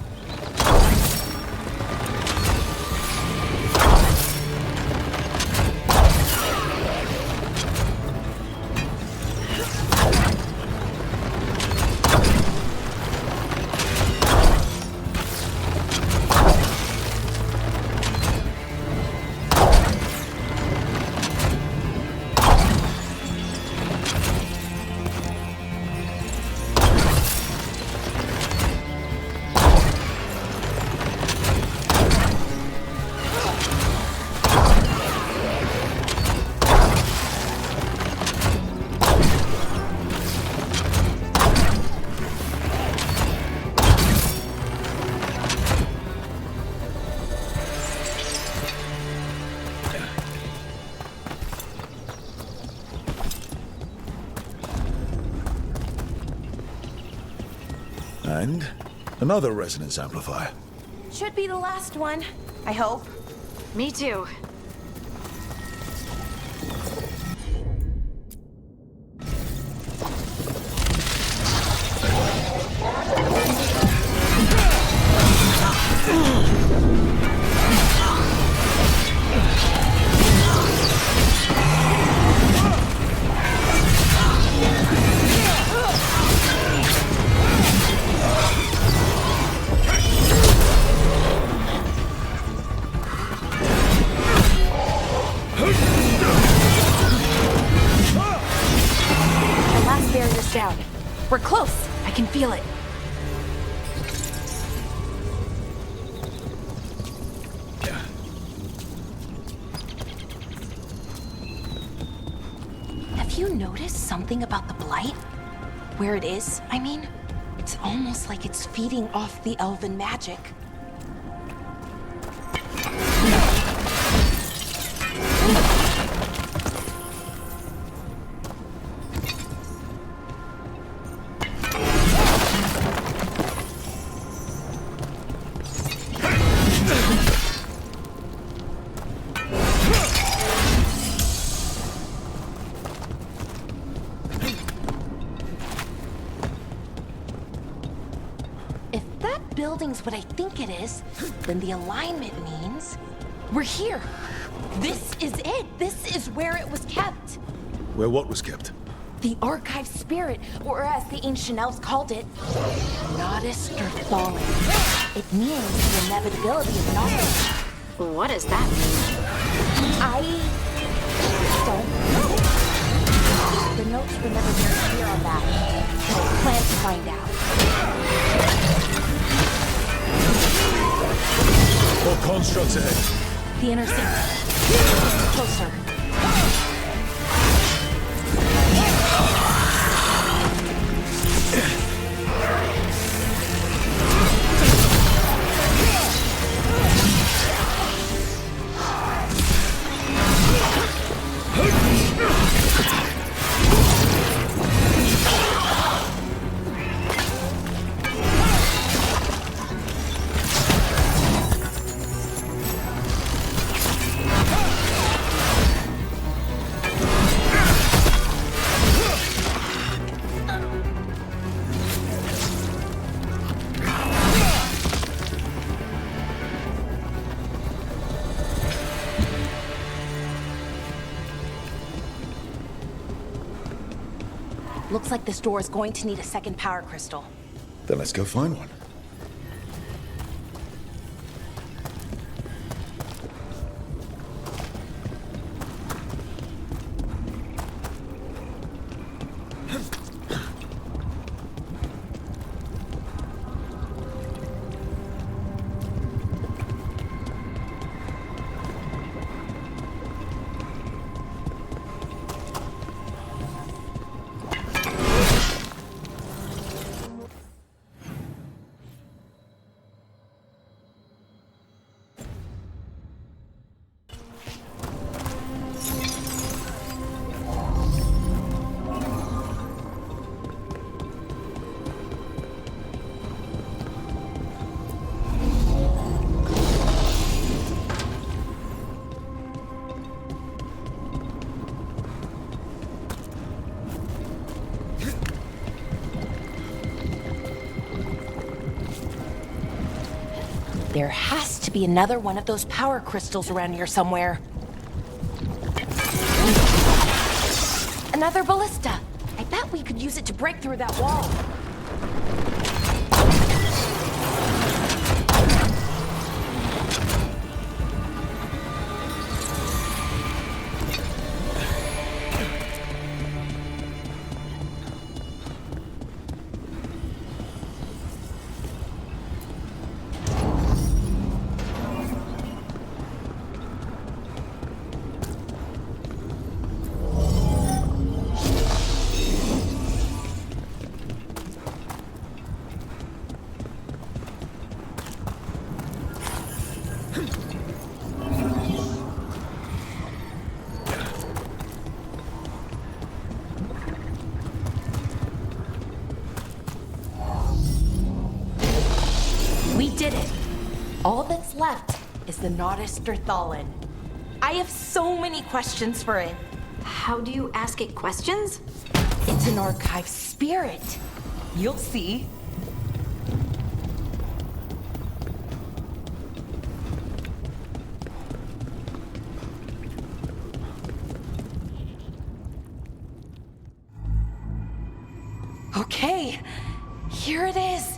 And another resonance amplifier. Should be the last one, I hope. Me too. Down. We're close. I can feel it. Have you noticed something about the blight? Where it is, I mean? It's almost like it's feeding off the elven magic. Building's what I think it is, then the alignment means we're here. This is it. This is where it was kept. Where what was kept? The archive spirit, or as the ancient elves called it, Nodist or fallen. It means the inevitability of knowledge. What does that mean? I don't know. The notes were never very clear on that. I plan to find out. What constructs ahead? The inner sanctum. Closer. Looks like this door is going to need a second power crystal. Then let's go find one. There has to be another one of those power crystals around here somewhere. Another ballista. I bet we could use it to break through that wall. We did it. All that's left is the Nodus Derthalin. I have so many questions for it. How do you ask it questions? It's an archive spirit. You'll see. Okay, here it is.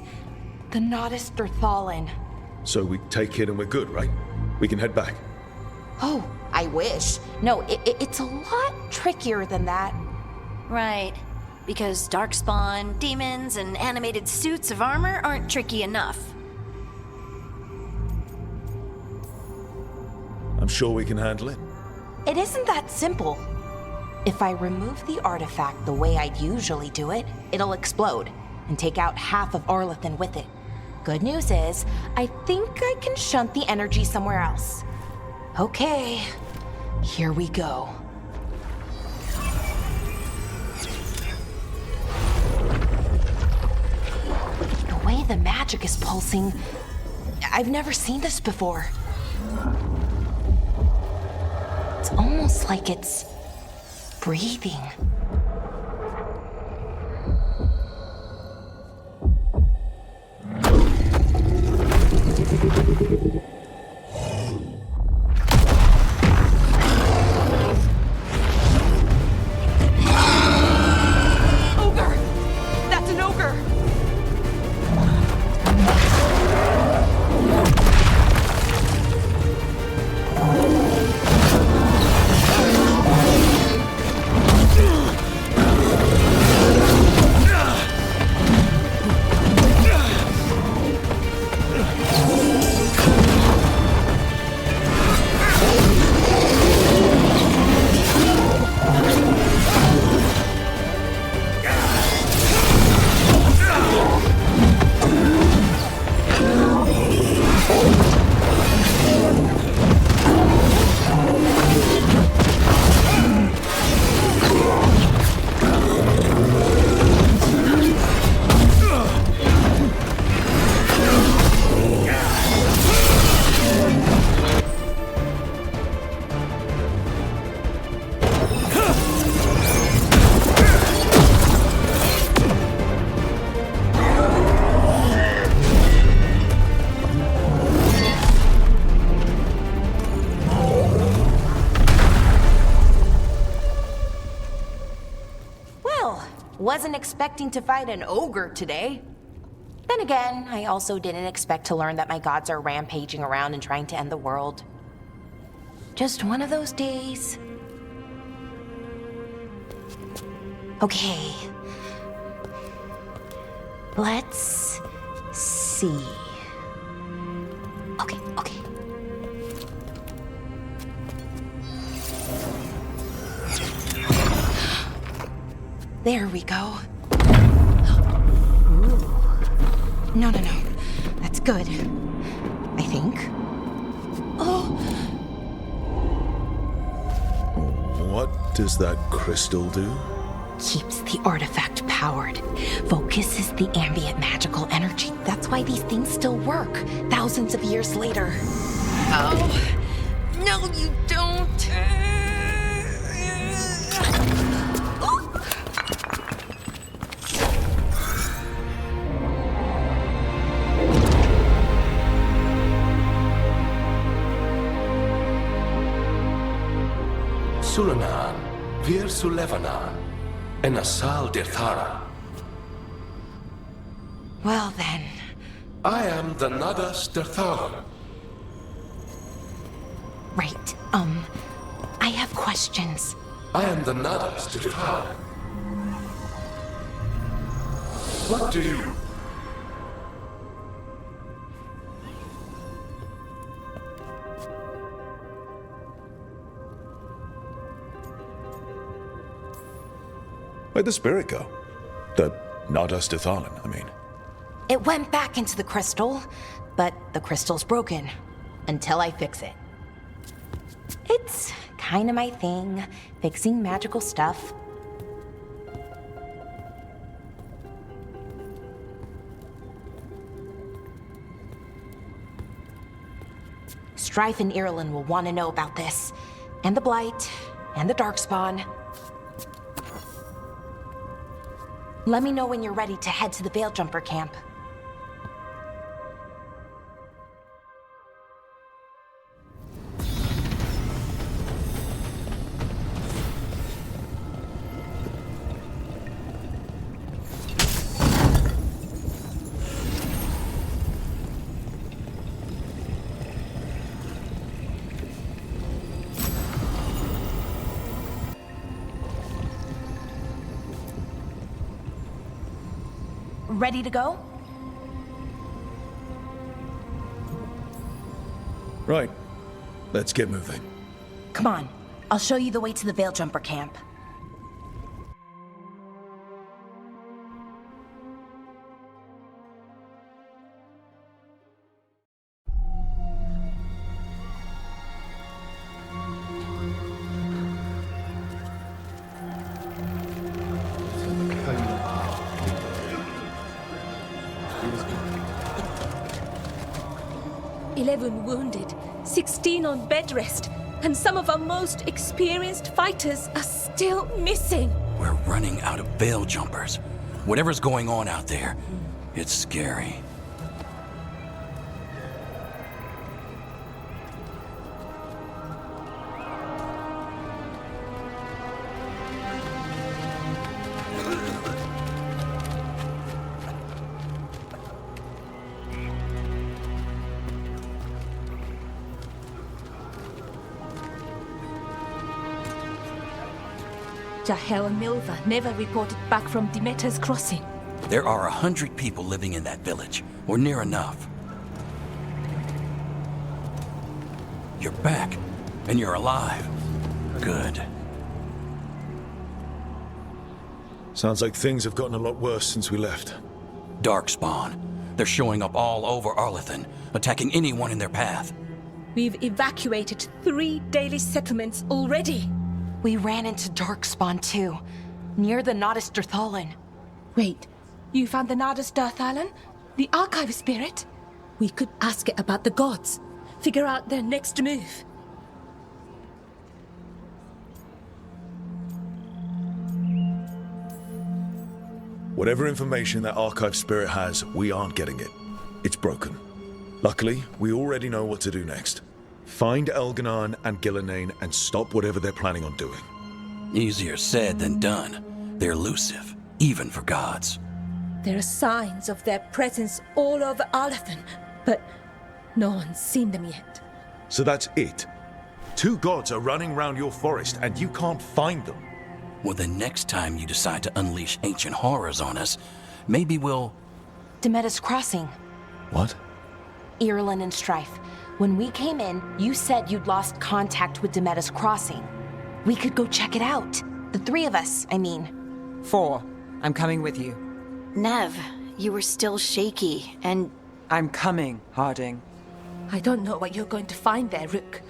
The Nodus Derthalin. So we take it and we're good, right? We can head back. Oh, I wish. No, it's a lot trickier than that. Right. Because darkspawn, demons, and animated suits of armor aren't tricky enough. I'm sure we can handle it. It isn't that simple. If I remove the artifact the way I'd usually do it, it'll explode and take out half of Arlethan with it. Good news is, I think I can shunt the energy somewhere else. Okay, here we go. The way the magic is pulsing, I've never seen this before. It's almost like it's breathing. Ogre! That's an ogre! Wasn't expecting to fight an ogre today. Then again, I also didn't expect to learn that my gods are rampaging around and trying to end the world. Just one of those days. Okay. Let's see. Okay. There we go. Ooh. No. That's good. I think. Oh. What does that crystal do? Keeps the artifact powered. Focuses the ambient magical energy. That's why these things still work, thousands of years later. Oh. No, you don't. Sulanan, Vir Sulevanan, and Asal Dirthara. Well then. I am the Nadas Dirthara. Right, I have questions. I am the Nadas Dirthara. What do you... Where'd the spirit go? The Nadas Dithalan, I mean. It went back into the crystal, but the crystal's broken. Until I fix it. It's kinda my thing, fixing magical stuff. Strife and Irulan will want to know about this. And the Blight, and the Darkspawn. Let me know when you're ready to head to the Veil-Jumper camp. Ready to go? Right. Let's get moving. Come on, I'll show you the way to the Veil-Jumper camp. Wounded, 16 on bed rest, and some of our most experienced fighters are still missing. We're running out of veil jumpers. Whatever's going on out there, it's scary. Jahel and Milva never reported back from Demeter's crossing. There are 100 people living in that village, or near enough. You're back, and you're alive. Good. Sounds like things have gotten a lot worse since we left. Darkspawn. They're showing up all over Arlethan, attacking anyone in their path. We've evacuated 3 daily settlements already. We ran into Darkspawn too, near the Nadas Dirthalan. Wait, you found the Nadas Dirthalan? The archive spirit? We could ask it about the gods, figure out their next move. Whatever information that archive spirit has, we aren't getting it. It's broken. Luckily, we already know what to do next. Find Elganon and Gillenane and stop whatever they're planning on doing. Easier said than done. They're elusive, even for gods. There are signs of their presence all over Arlethan, but no one's seen them yet. So that's it? 2 gods are running around your forest and you can't find them? Well, the next time you decide to unleash ancient horrors on us, maybe we'll... Demeter's crossing. What? Irulan and Strife. When we came in, you said you'd lost contact with Demeter's crossing. We could go check it out. The 3 of us, I mean. 4. I'm coming with you. Nev, you were still shaky, and... I'm coming, Harding. I don't know what you're going to find there, Rook.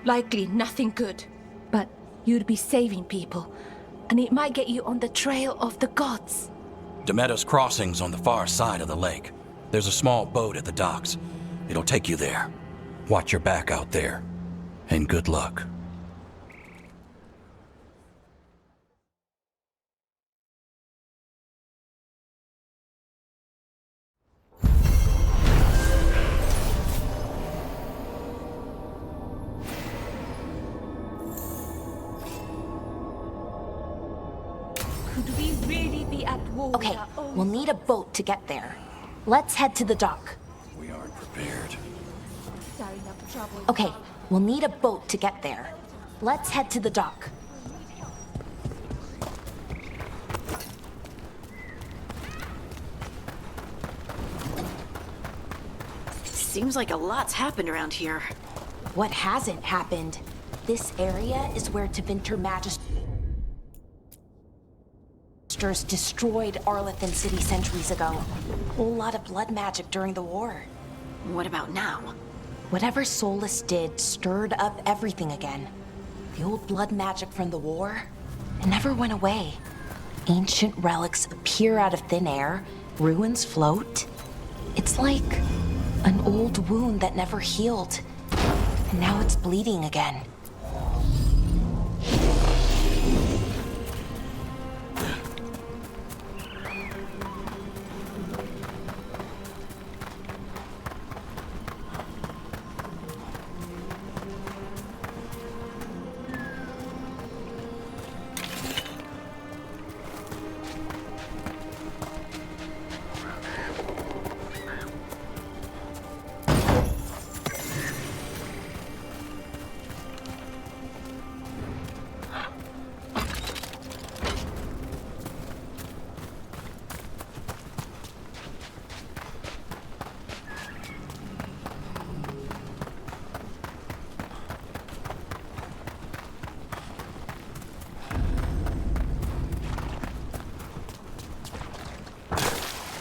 Likely nothing good. But you'd be saving people, and it might get you on the trail of the gods. Demeter's crossing's on the far side of the lake. There's a small boat at the docks. It'll take you there. Watch your back out there. And good luck. Okay, we'll need a boat to get there. Let's head to the dock. We aren't prepared. Okay, we'll need a boat to get there. Let's head to the dock. Seems like a lot's happened around here. What hasn't happened? This area is where Tevinter Magisters destroyed Arlethan City centuries ago. A whole lot of blood magic during the war. What about now? Whatever Solus did stirred up everything again. The old blood magic from the war, it never went away. Ancient relics appear out of thin air, ruins float. It's like an old wound that never healed, and now it's bleeding again.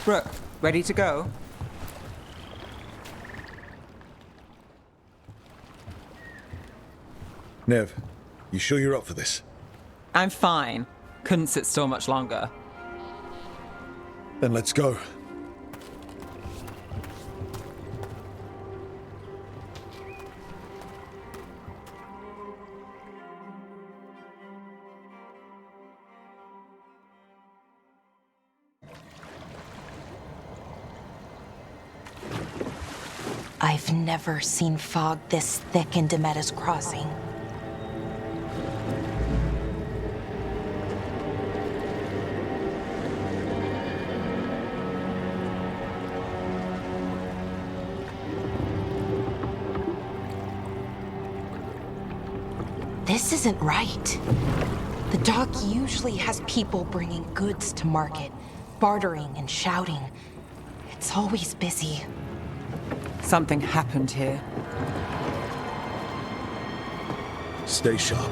Brooke, ready to go? Nev, you sure you're up for this? I'm fine. Couldn't sit still much longer. Then let's go. I've never seen fog this thick in Demetta's Crossing. This isn't right. The dock usually has people bringing goods to market, bartering and shouting. It's always busy. Something happened here. Stay sharp.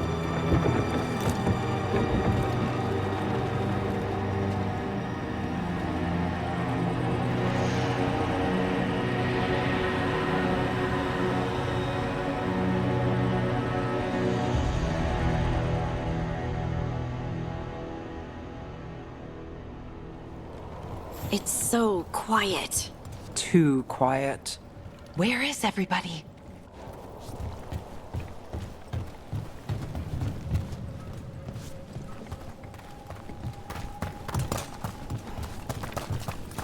It's so quiet. Too quiet. Where is everybody?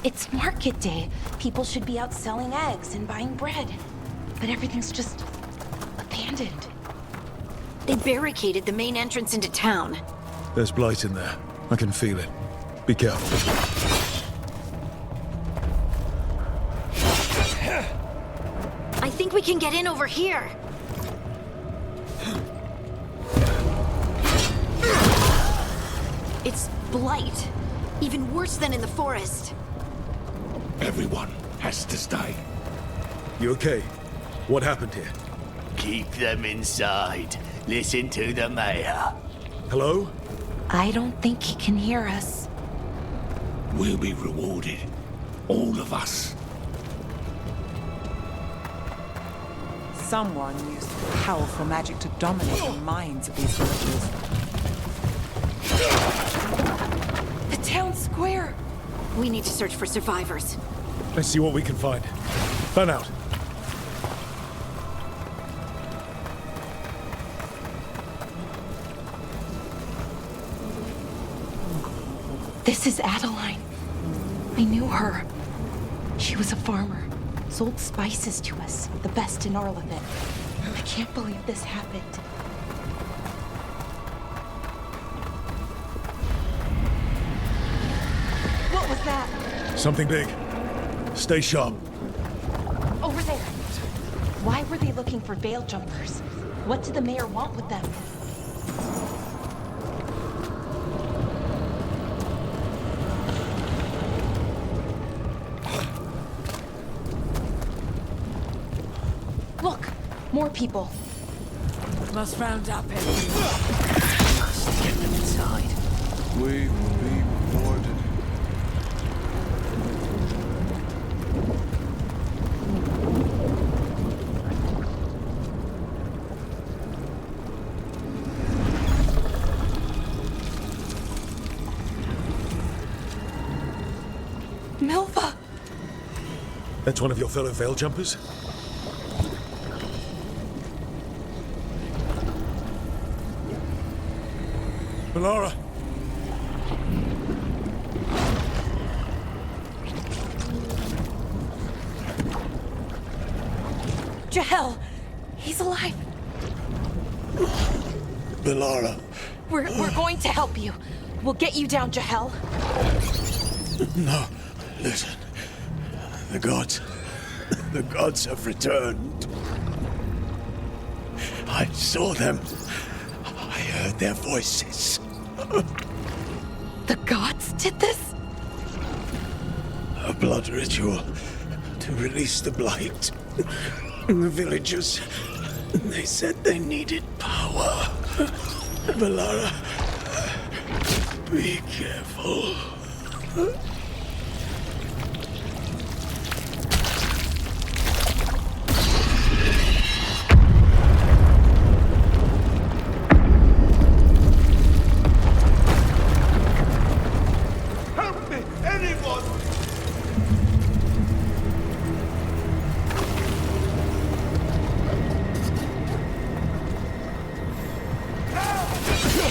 It's market day. People should be out selling eggs and buying bread. But everything's just abandoned. They barricaded the main entrance into town. There's blight in there. I can feel it. Be careful. I think we can get in over here. It's blight. Even worse than in the forest. Everyone has to stay. You okay? What happened here? Keep them inside. Listen to the mayor. Hello? I don't think he can hear us. We'll be rewarded. All of us. Someone used powerful magic to dominate the minds of these villagers. The town square! We need to search for survivors. Let's see what we can find. Fan out. This is Adeline. I knew her. She was a farmer. Sold spices to us, the best in Arlethan. I can't believe this happened. was that? Something big. Stay sharp. Over there. Why were they looking for veil jumpers? What did the mayor want with them? Look, more people. Must round up everyone. Must get them inside. We will be rewarded. Milva! That's one of your fellow veil jumpers? Melara! Jahel! He's alive! Melara! We're going to help you. We'll get you down, Jahel. No, listen. The gods have returned. I saw them. I heard their voices. The gods did this? A blood ritual to release the blight. The villagers, they said they needed power. Melara, be careful. Help me, anyone!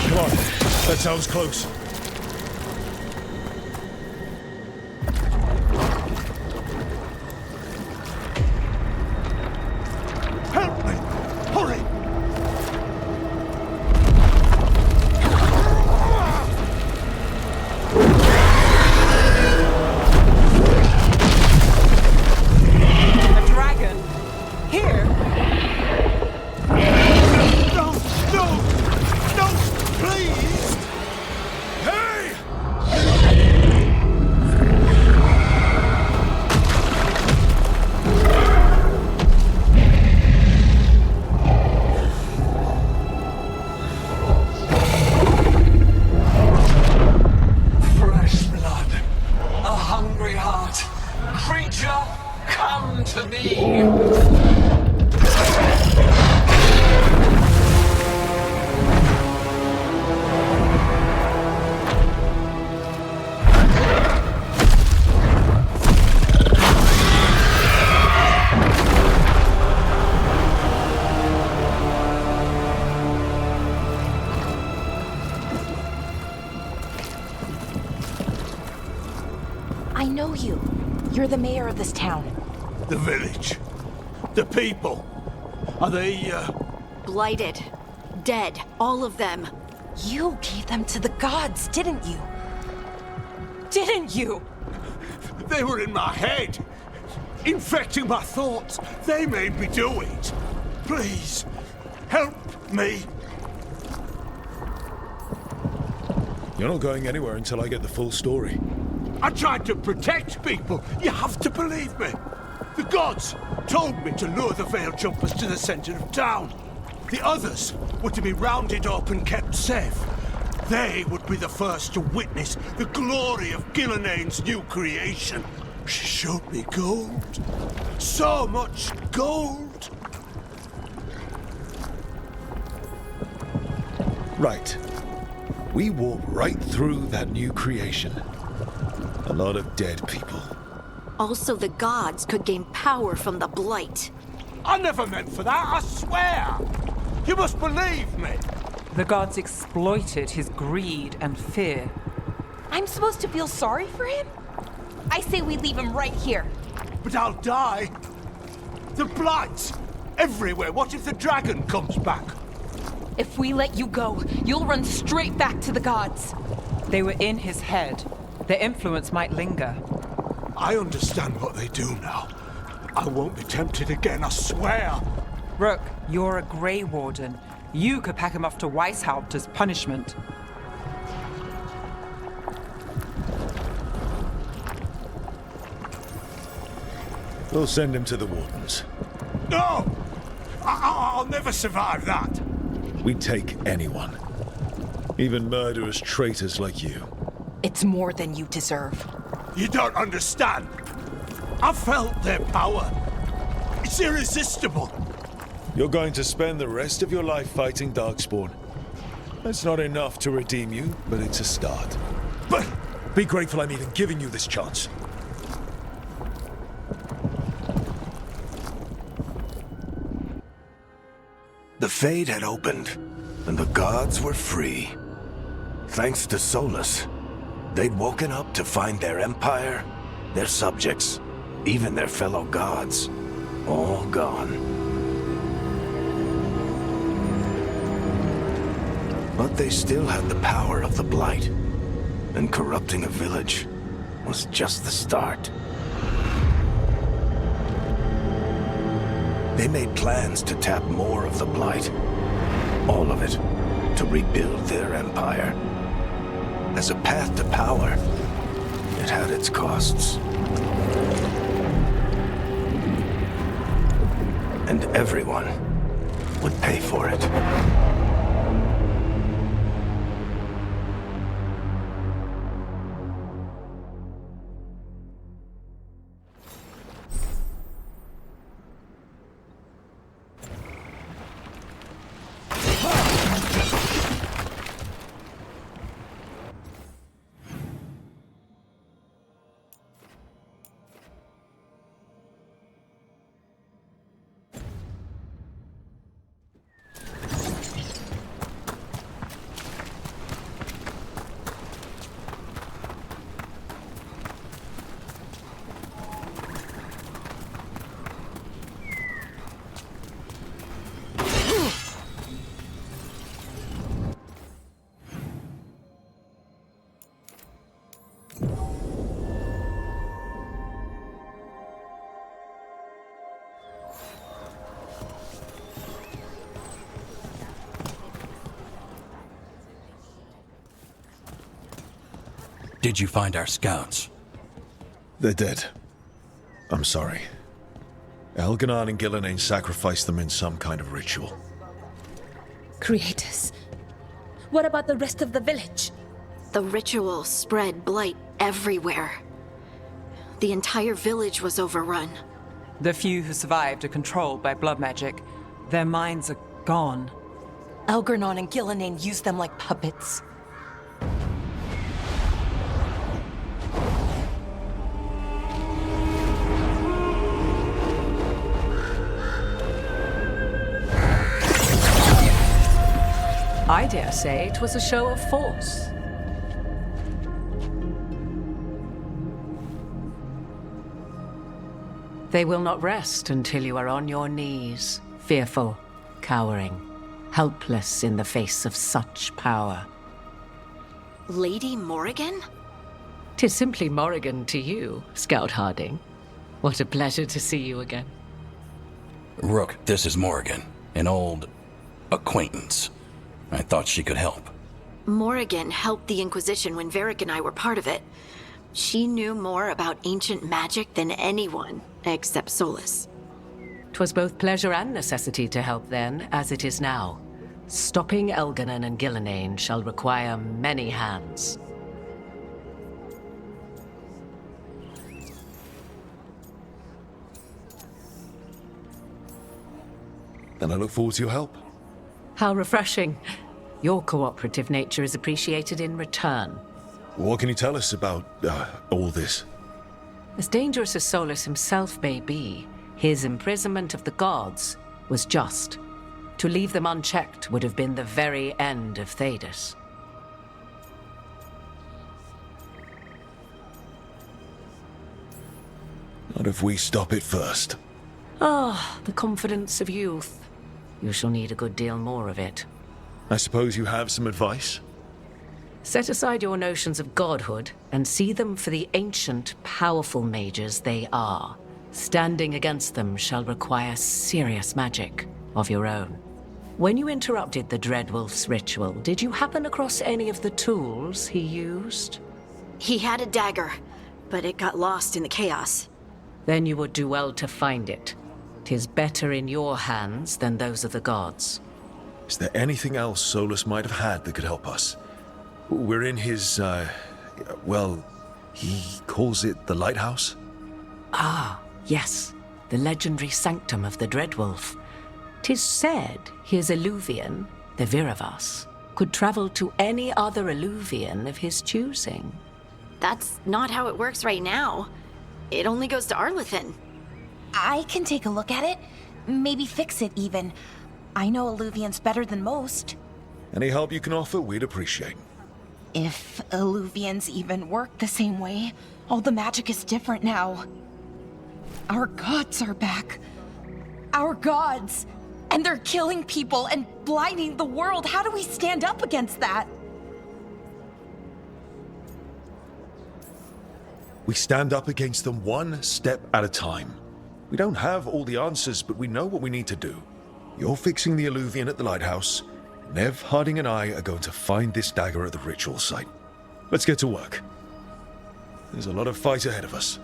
Come on, that sounds close. Help me! Hurry! A dragon? Here? No! No! No! Please! Hey! Fresh blood. A hungry heart. Creature, come to me! I know you. You're the mayor of this town. The village. The people. Are they, Blighted. Dead. All of them. You gave them to the gods, didn't you? Didn't you? They were in my head. Infecting my thoughts. They made me do it. Please, help me. You're not going anywhere until I get the full story. I tried to protect people. You have to believe me. The gods told me to lure the veil jumpers to the center of town. The others were to be rounded up and kept safe. They would be the first to witness the glory of Gillenane's new creation. She showed me gold. So much gold. Right. We walked right through that new creation. A lot of dead people. Also, the gods could gain power from the blight. I never meant for that, I swear. You must believe me. The gods exploited his greed and fear. I'm supposed to feel sorry for him? I say we leave him right here. But I'll die. The blights everywhere. What if the dragon comes back? If we let you go, you'll run straight back to the gods. They were in his head. Their influence might linger. I understand what they do now. I won't be tempted again, I swear. Rook, you're a Grey Warden. You could pack him off to Weishaupt as punishment. We'll send him to the Wardens. No! I'll never survive that. We take anyone. Even murderous traitors like you. It's more than you deserve. You don't understand. I felt their power. It's irresistible. You're going to spend the rest of your life fighting Darkspawn. That's not enough to redeem you, but it's a start. But be grateful I'm even giving you this chance. The Fade had opened, and the gods were free. Thanks to Solus, they'd woken up to find their empire, their subjects, even their fellow gods, all gone. But they still had the power of the Blight, and corrupting a village was just the start. They made plans to tap more of the Blight, all of it, to rebuild their empire. As a path to power, it had its costs. And everyone would pay for it. Did you find our scouts? They're dead. I'm sorry. Elganon and Gillenane sacrificed them in some kind of ritual. Creators. What about the rest of the village? The ritual spread blight everywhere. The entire village was overrun. The few who survived are controlled by blood magic. Their minds are gone. Elganon and Gillenane used them like puppets. I dare say it was a show of force. They will not rest until you are on your knees, fearful, cowering, helpless in the face of such power. Lady Morrigan? 'Tis simply Morrigan to you, Scout Harding. What a pleasure to see you again. Rook, this is Morrigan, an old acquaintance. I thought she could help. Morrigan helped the Inquisition when Varric and I were part of it. She knew more about ancient magic than anyone, except Solus. 'Twas both pleasure and necessity to help then, as it is now. Stopping Elganon and Gillenane shall require many hands. Then I look forward to your help. How refreshing. Your cooperative nature is appreciated in return. What can you tell us about all this? As dangerous as Solus himself may be, his imprisonment of the gods was just. To leave them unchecked would have been the very end of Thedas. Not if we stop it first. Ah, the confidence of youth. You shall need a good deal more of it. I suppose you have some advice? Set aside your notions of godhood and see them for the ancient, powerful mages they are. Standing against them shall require serious magic of your own. When you interrupted the Dreadwolf's ritual, did you happen across any of the tools he used? He had a dagger, but it got lost in the chaos. Then you would do well to find it. 'Tis better in your hands than those of the gods. Is there anything else Solus might have had that could help us? We're in his, well, he calls it the lighthouse? Ah, yes. The legendary sanctum of the Dreadwolf. 'Tis said his Illuvian, the Viravas, could travel to any other Illuvian of his choosing. That's not how it works right now. It only goes to Arlethan. I can take a look at it. Maybe fix it even. I know Illuvians better than most. Any help you can offer, we'd appreciate. If Illuvians even work the same way, all the magic is different now. Our gods are back. Our gods! And they're killing people and blinding the world. How do we stand up against that? We stand up against them one step at a time. We don't have all the answers, but we know what we need to do. You're fixing the Illuvian at the lighthouse. Nev, Harding, and I are going to find this dagger at the ritual site. Let's get to work. There's a lot of fight ahead of us.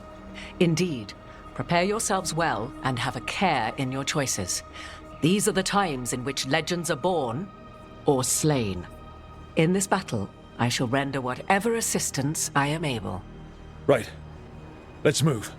Indeed. Prepare yourselves well and have a care in your choices. These are the times in which legends are born or slain. In this battle, I shall render whatever assistance I am able. Right. Let's move.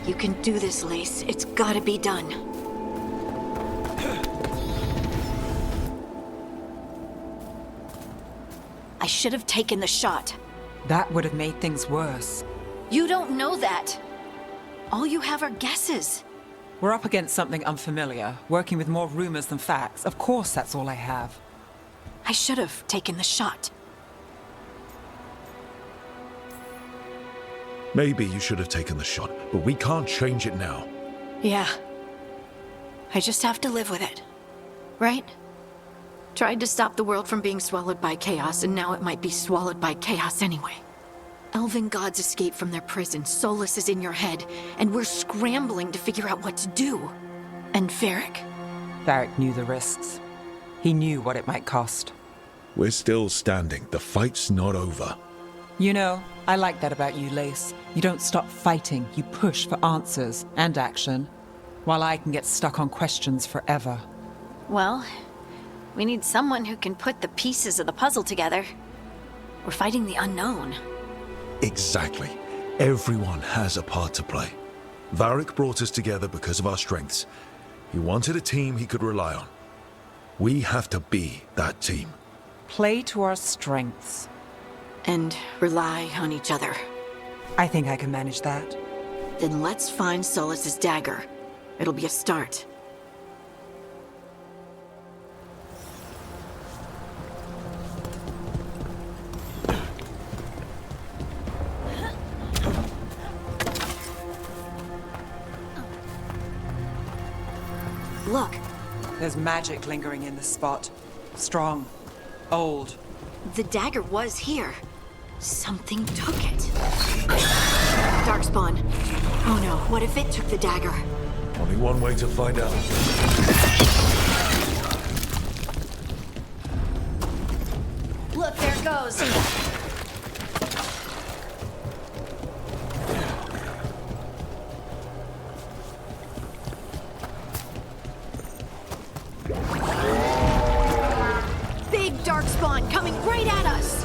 You can do this, Lace. It's gotta be done. I should have taken the shot. That would have made things worse. You don't know that. All you have are guesses. We're up against something unfamiliar, working with more rumors than facts. Of course, that's all I have. I should have taken the shot. Maybe you should have taken the shot, but we can't change it now. Yeah. I just have to live with it. Right? Tried to stop the world from being swallowed by chaos, and now it might be swallowed by chaos anyway. Elven gods escape from their prison, Solus is in your head, and we're scrambling to figure out what to do. And Varric? Varric knew the risks. He knew what it might cost. We're still standing. The fight's not over. You know, I like that about you, Lace. You don't stop fighting, you push for answers and action, while I can get stuck on questions forever. Well, we need someone who can put the pieces of the puzzle together. We're fighting the unknown. Exactly. Everyone has a part to play. Varric brought us together because of our strengths. He wanted a team he could rely on. We have to be that team. Play to our strengths. And rely on each other. I think I can manage that. Then let's find Solus's dagger. It'll be a start. Look. There's magic lingering in this spot. Strong. Old. The dagger was here. Something took it. Darkspawn. Oh no, what if it took the dagger? Only one way to find out. Look, there it goes. Big Darkspawn coming right at us.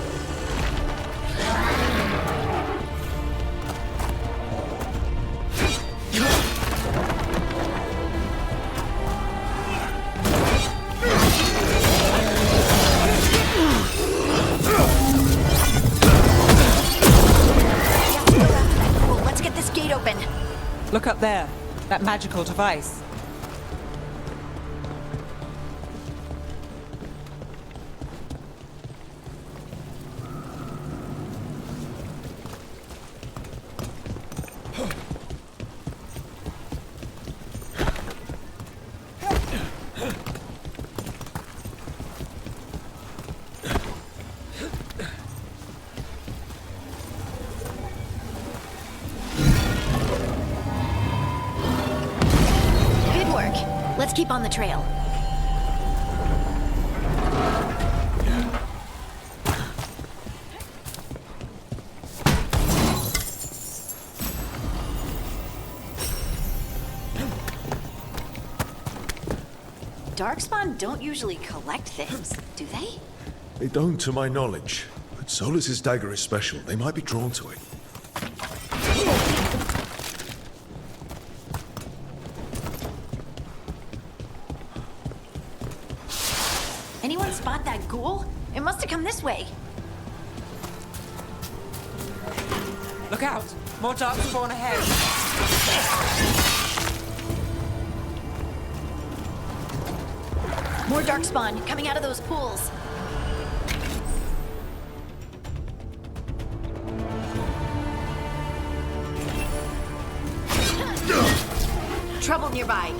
Look up there. That magical device. Let's keep on the trail. Darkspawn don't usually collect things, do they? They don't, to my knowledge. But Solus's dagger is special. They might be drawn to it. Anyone spot that ghoul? It must have come this way. Look out! More darkspawn ahead. More darkspawn coming out of those pools. Trouble nearby.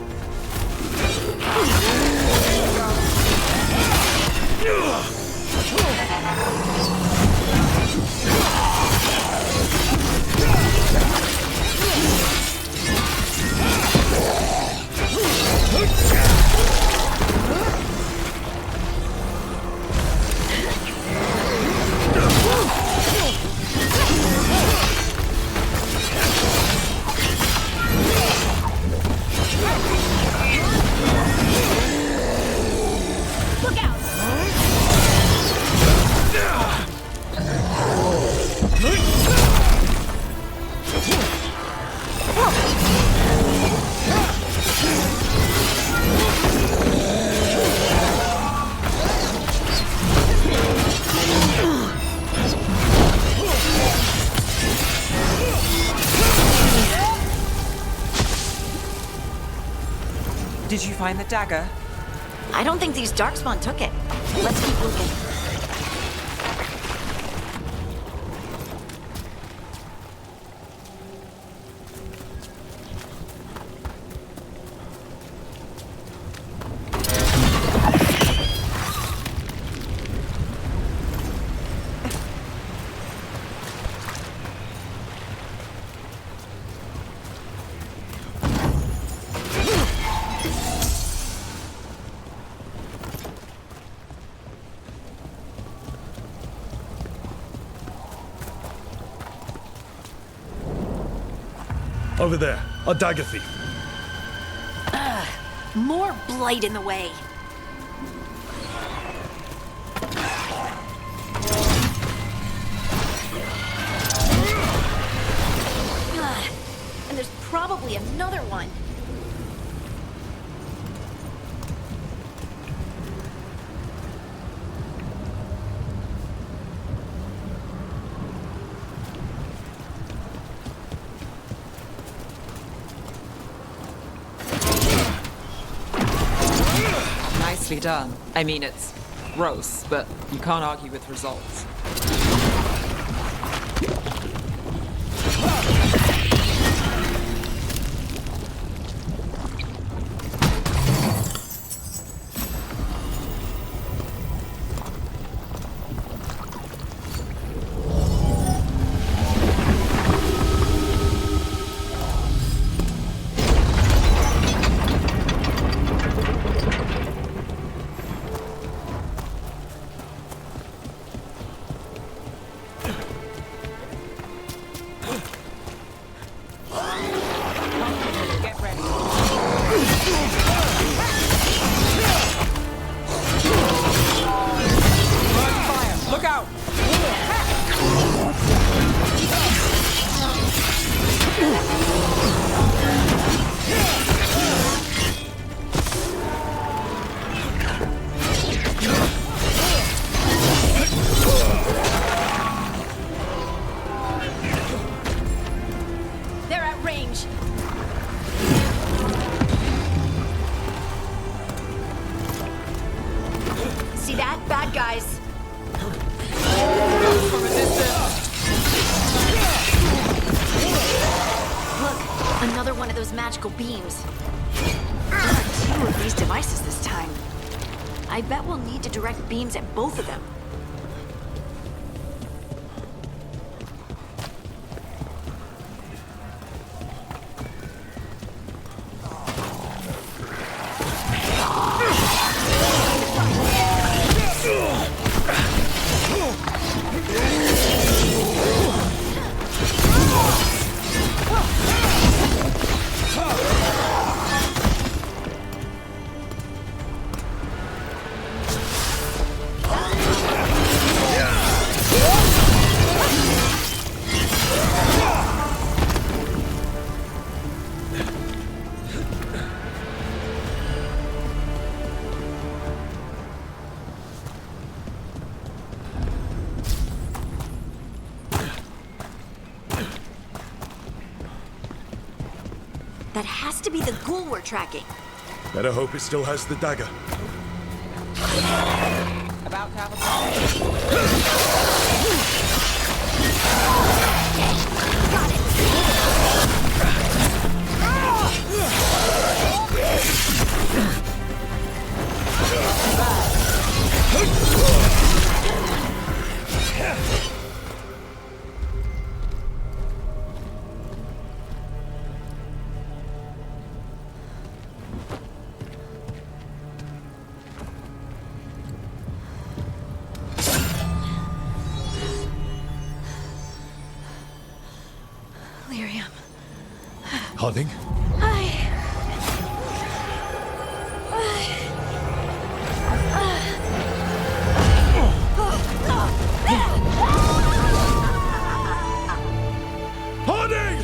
Look out! Did you find the dagger? I don't think these darkspawn took it. Let's keep looking. Over there, a dagger thief. More blight in the way. And there's probably another one. Nicely done. I mean, it's gross, but you can't argue with results. magical beams. There are 2 of these devices this time. I bet we'll need to direct beams at both of them. That has to be the ghoul we're tracking. Better hope it still has the dagger. About to have Harding? Harding!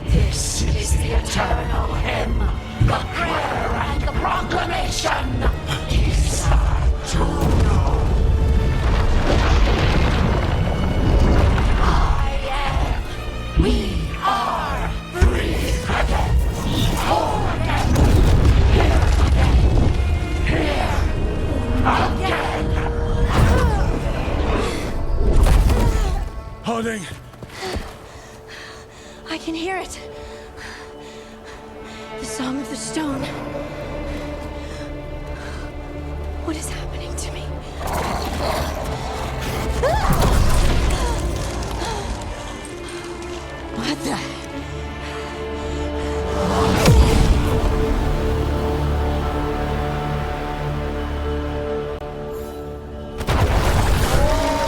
This is the eternal hymn, the prayer and the proclamation. Isa to know. We are free again. Whole again. Here again. Harding! I can hear it. The Song of the Stone. What is happening to me? What the?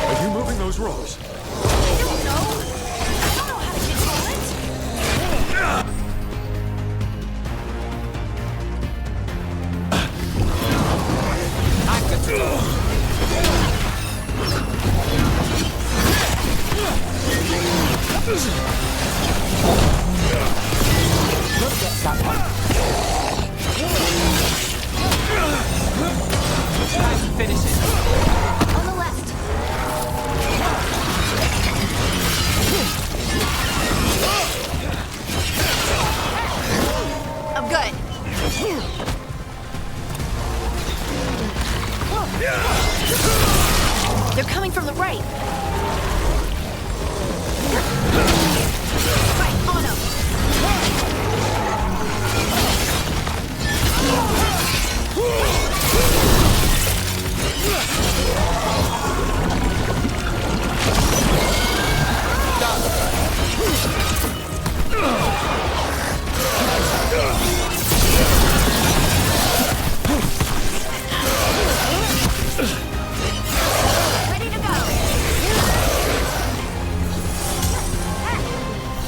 Are you moving those rocks? I don't know. I don't know how to control it. I'm good to go. Look at that one. Time to finish it. On the left. I'm good. They're coming from the right. Right, on them. Ready to go.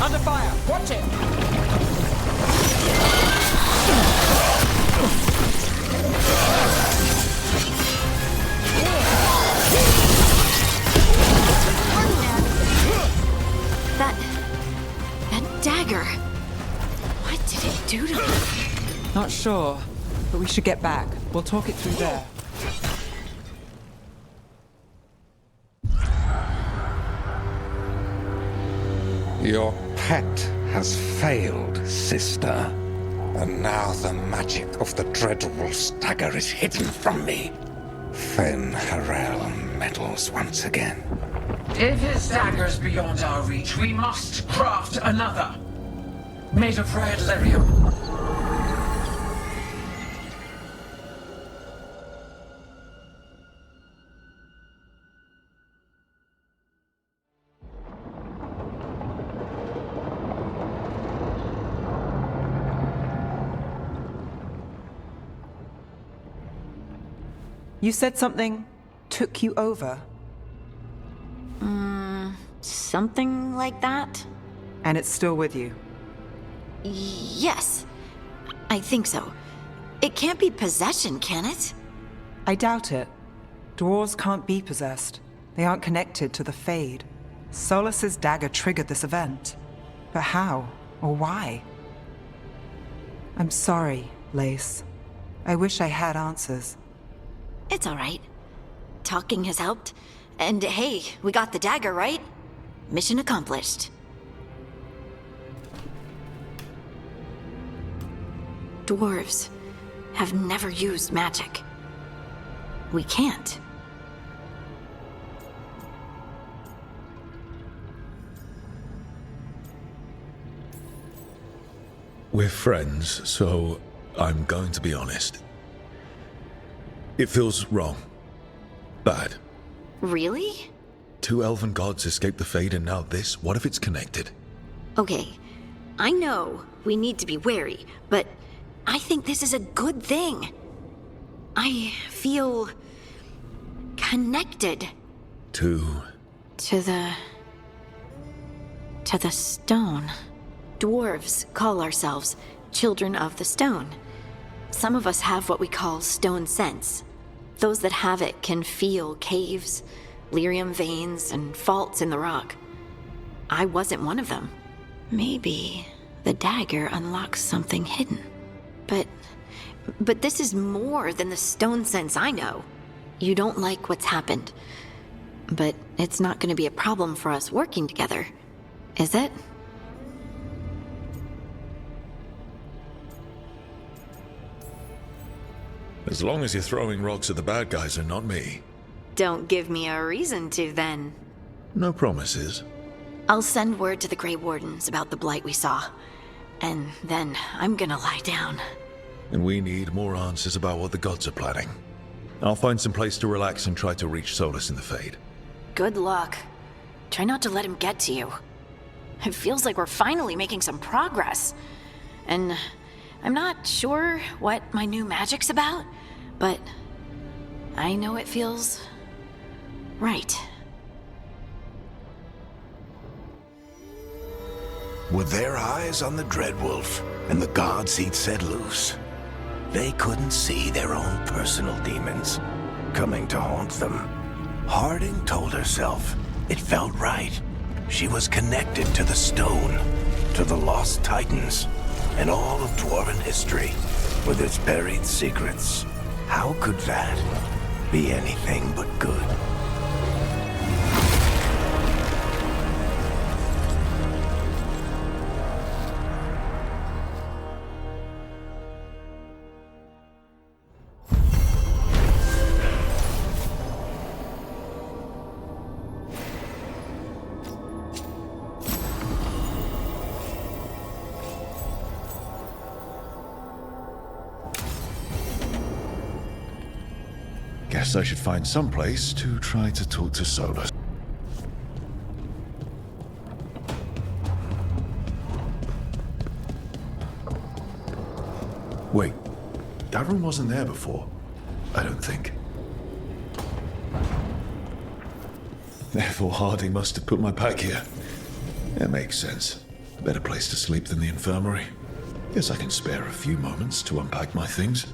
Under fire. Watch it. That dagger. What did it do to me? Not sure, but we should get back. We'll talk it through there. Your pet has failed, sister. And now the magic of the Dreadwolf's dagger is hidden from me. Fen Harel meddles once again. If his dagger's beyond our reach, we must craft another. Made of red lyrium. You said something took you over, Something like that? and it's still with you. Yes. I think so. It can't be possession, can it? I doubt it. Dwarves can't be possessed. They aren't connected to the Fade. Solus's dagger triggered this event. But how? Or why? I'm sorry, Lace. I wish I had answers. It's all right. Talking has helped. And hey, we got the dagger, right? Mission accomplished. Dwarves have never used magic. We can't. We're friends, so I'm going to be honest. It feels wrong. Bad. Really? 2 elven gods escaped the Fade and now this? What if it's connected? Okay, I know we need to be wary, but I think this is a good thing. I feel connected To to the stone. Dwarves call ourselves children of the stone. Some of us have what we call stone sense. Those that have it can feel caves, lyrium veins, and faults in the rock. I wasn't one of them. Maybe the dagger unlocks something hidden. But this is more than the stone sense I know. You don't like what's happened. But it's not going to be a problem for us working together, is it? as long as you're throwing rocks at the bad guys and not me. Don't give me a reason to, then. No promises. I'll send word to the Grey Wardens about the blight we saw. And then I'm gonna lie down. And we need more answers about what the gods are planning. I'll find some place to relax and try to reach Solus in the Fade. Good luck. Try not to let him get to you. It feels like we're finally making some progress. And I'm not sure what my new magic's about, but I know it feels right. With their eyes on the Dreadwolf and the gods he'd set loose, they couldn't see their own personal demons coming to haunt them. Harding told herself it felt right. She was connected to the stone, to the lost titans, and all of Dwarven history, with its buried secrets. How could that be anything but good? Guess I should find some place to try to talk to Solus. Wait, that room wasn't there before. I don't think. Therefore, Harding must have put my pack here. That makes sense. A better place to sleep than the infirmary. Guess I can spare a few moments to unpack my things.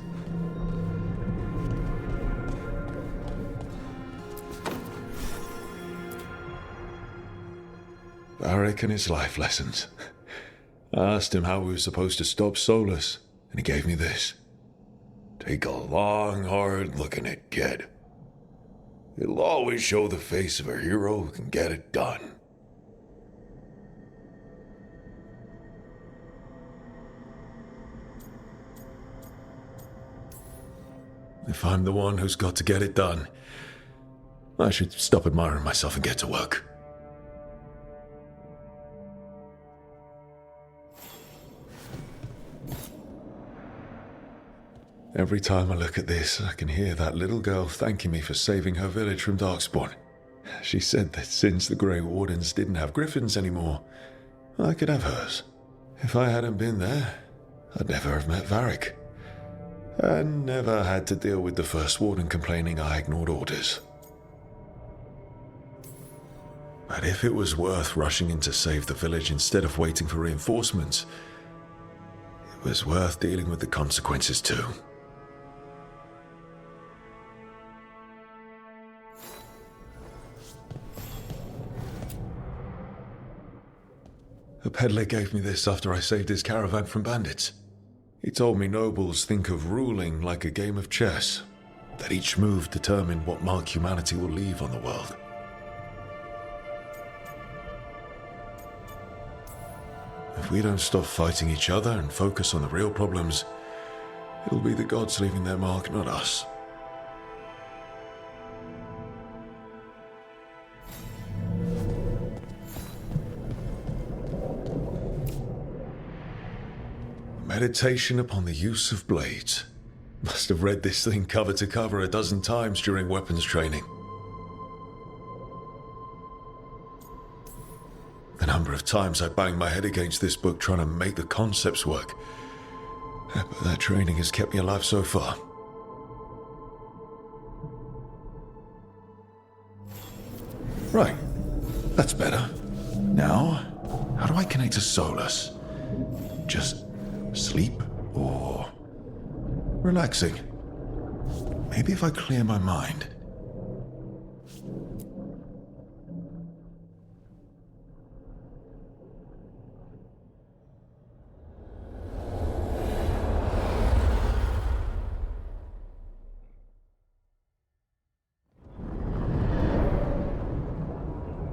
Barrick and his life lessons. I asked him how we were supposed to stop Solus, and he gave me this. Take a long, hard look at it, kid. It'll always show the face of a hero who can get it done. If I'm the one who's got to get it done, I should stop admiring myself and get to work. Every time I look at this, I can hear that little girl thanking me for saving her village from Darkspawn. She said that since the Grey Wardens didn't have griffins anymore, I could have hers. If I hadn't been there, I'd never have met Varric. And never had to deal with the First Warden complaining I ignored orders. But if it was worth rushing in to save the village instead of waiting for reinforcements, it was worth dealing with the consequences too. A peddler gave me this after I saved his caravan from bandits. He told me nobles think of ruling like a game of chess, that each move determined what mark humanity will leave on the world. If we don't stop fighting each other and focus on the real problems, it'll be the gods leaving their mark, not us. Meditation upon the use of blades. Must have read this thing cover to cover a dozen times during weapons training. The number of times I banged my head against this book trying to make the concepts work. But that training has kept me alive so far. Right. That's better. Now, how do I connect to Solus? Just sleep or relaxing? Maybe if I clear my mind.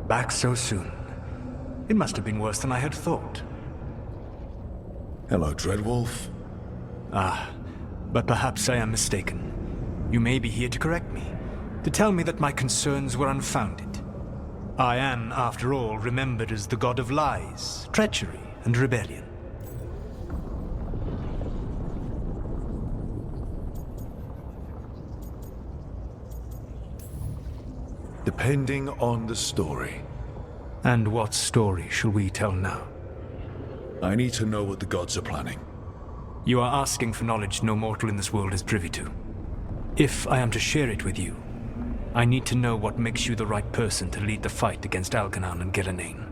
Back so soon. It must have been worse than I had thought. Hello, Dreadwolf. But perhaps I am mistaken. You may be here to correct me, to tell me that my concerns were unfounded. I am, after all, remembered as the god of lies, treachery, and rebellion. Depending on the story. And what story shall we tell now? I need to know what the gods are planning. You are asking for knowledge no mortal in this world is privy to. If I am to share it with you, I need to know what makes you the right person to lead the fight against Algernon and Gillenane.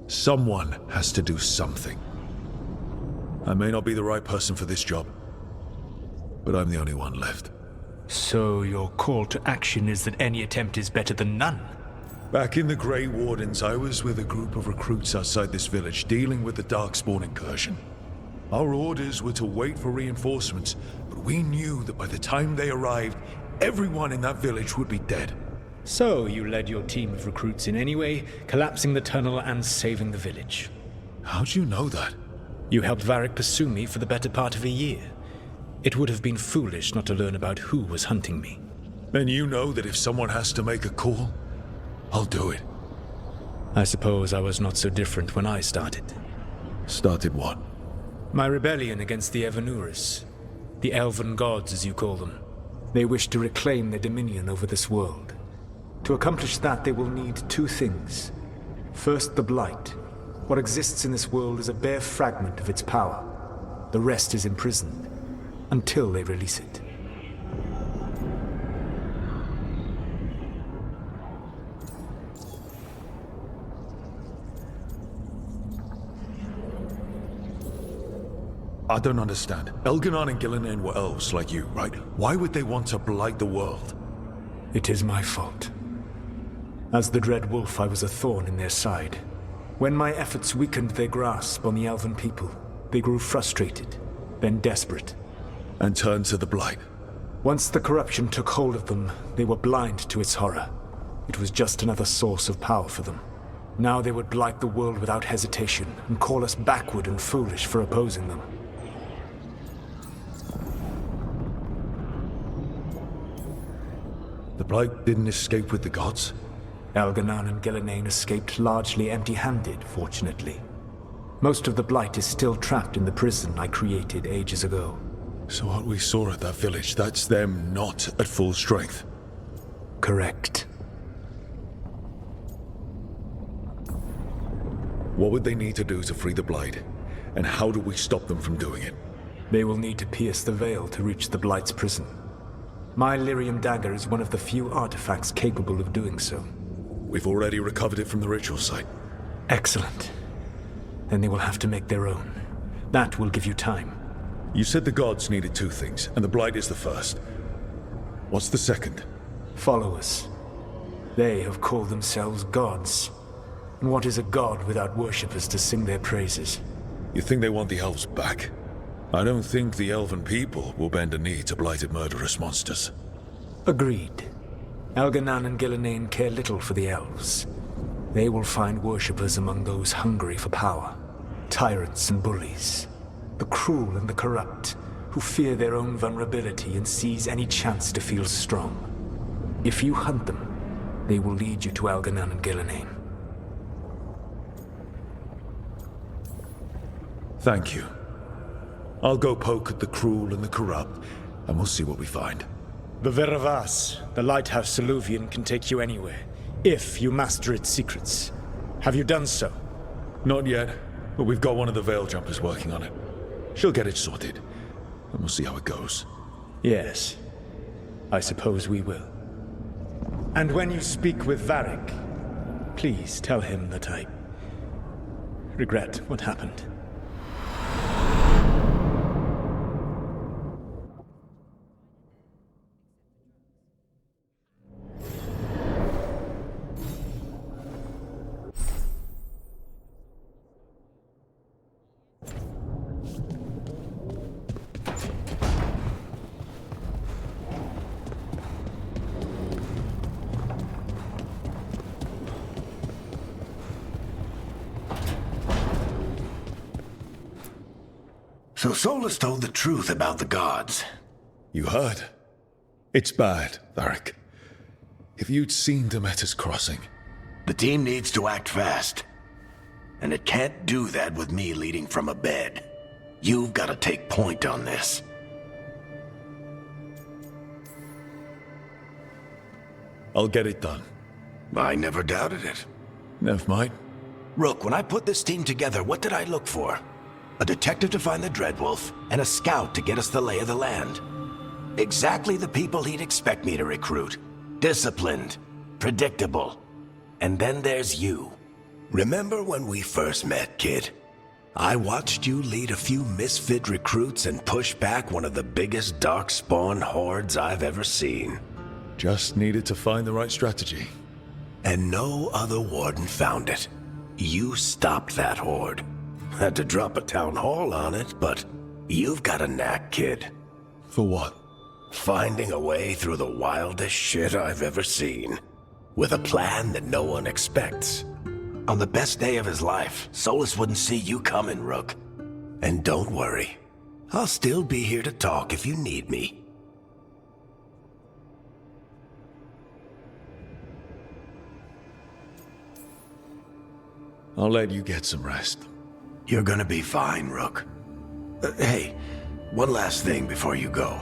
Someone has to do something. I may not be the right person for this job, but I'm the only one left. So your call to action is that any attempt is better than none? Back in the Grey Wardens, I was with a group of recruits outside this village dealing with the Darkspawn incursion. Our orders were to wait for reinforcements, but we knew that by the time they arrived, everyone in that village would be dead. So you led your team of recruits in any way, collapsing the tunnel and saving the village. How'd you know that? You helped Varric pursue me for the better part of a year. It would have been foolish not to learn about who was hunting me. Then you know that if someone has to make a call, I'll do it. I suppose I was not so different when I started. Started what? My rebellion against the Evanuris. The Elven Gods, as you call them. They wish to reclaim their dominion over this world. To accomplish that, they will need two things. First, the Blight. What exists in this world is a bare fragment of its power. The rest is imprisoned, until they release it. I don't understand. Elgernon and Gillenane were elves like you, right? Why would they want to blight the world? It is my fault. As the Dread Wolf, I was a thorn in their side. When my efforts weakened their grasp on the Elven people, they grew frustrated, then desperate. And turned to the Blight. Once the corruption took hold of them, they were blind to its horror. It was just another source of power for them. Now they would blight the world without hesitation, and call us backward and foolish for opposing them. The Blight didn't escape with the gods? Algernon and Gillenane escaped largely empty-handed, fortunately. Most of the Blight is still trapped in the prison I created ages ago. So what we saw at that village, that's them not at full strength? Correct. What would they need to do to free the Blight? And how do we stop them from doing it? They will need to pierce the veil to reach the Blight's prison. My Lyrium dagger is one of the few artifacts capable of doing so. We've already recovered it from the ritual site. Excellent. Then they will have to make their own. That will give you time. You said the gods needed two things, and the Blight is the first. What's the second? Followers. They have called themselves gods. And what is a god without worshippers to sing their praises? You think they want the elves back? I don't think the elven people will bend a knee to blighted murderous monsters. Agreed. Elganan and Gillenane care little for the elves. They will find worshippers among those hungry for power. Tyrants and bullies. The cruel and the corrupt, who fear their own vulnerability and seize any chance to feel strong. If you hunt them, they will lead you to Elganan and Gillenane. Thank you. I'll go poke at the cruel and the corrupt, and we'll see what we find. The Veravas, the lighthouse Soluvian, can take you anywhere, if you master its secrets. Have you done so? Not yet, but we've got one of the Veil Jumpers working on it. She'll get it sorted, and we'll see how it goes. Yes, I suppose we will. And when you speak with Varric, please tell him that I regret what happened. So Solus told the truth about the gods. You heard? It's bad, Varric. If you'd seen Demeter's crossing... The team needs to act fast. And it can't do that with me leading from a bed. You've got to take point on this. I'll get it done. I never doubted it. Never mind. Rook, when I put this team together, what did I look for? A detective to find the Dreadwolf, and a scout to get us the lay of the land. Exactly the people he'd expect me to recruit. Disciplined, predictable. And then there's you. Remember when we first met, kid? I watched you lead a few misfit recruits and push back one of the biggest darkspawn hordes I've ever seen. Just needed to find the right strategy. And no other warden found it. You stopped that horde. Had to drop a town hall on it, but you've got a knack, kid. For what? Finding a way through the wildest shit I've ever seen. With a plan that no one expects. On the best day of his life, Solus wouldn't see you coming, Rook. And don't worry. I'll still be here to talk if you need me. I'll let you get some rest. You're gonna be fine, Rook. Hey, one last thing before you go.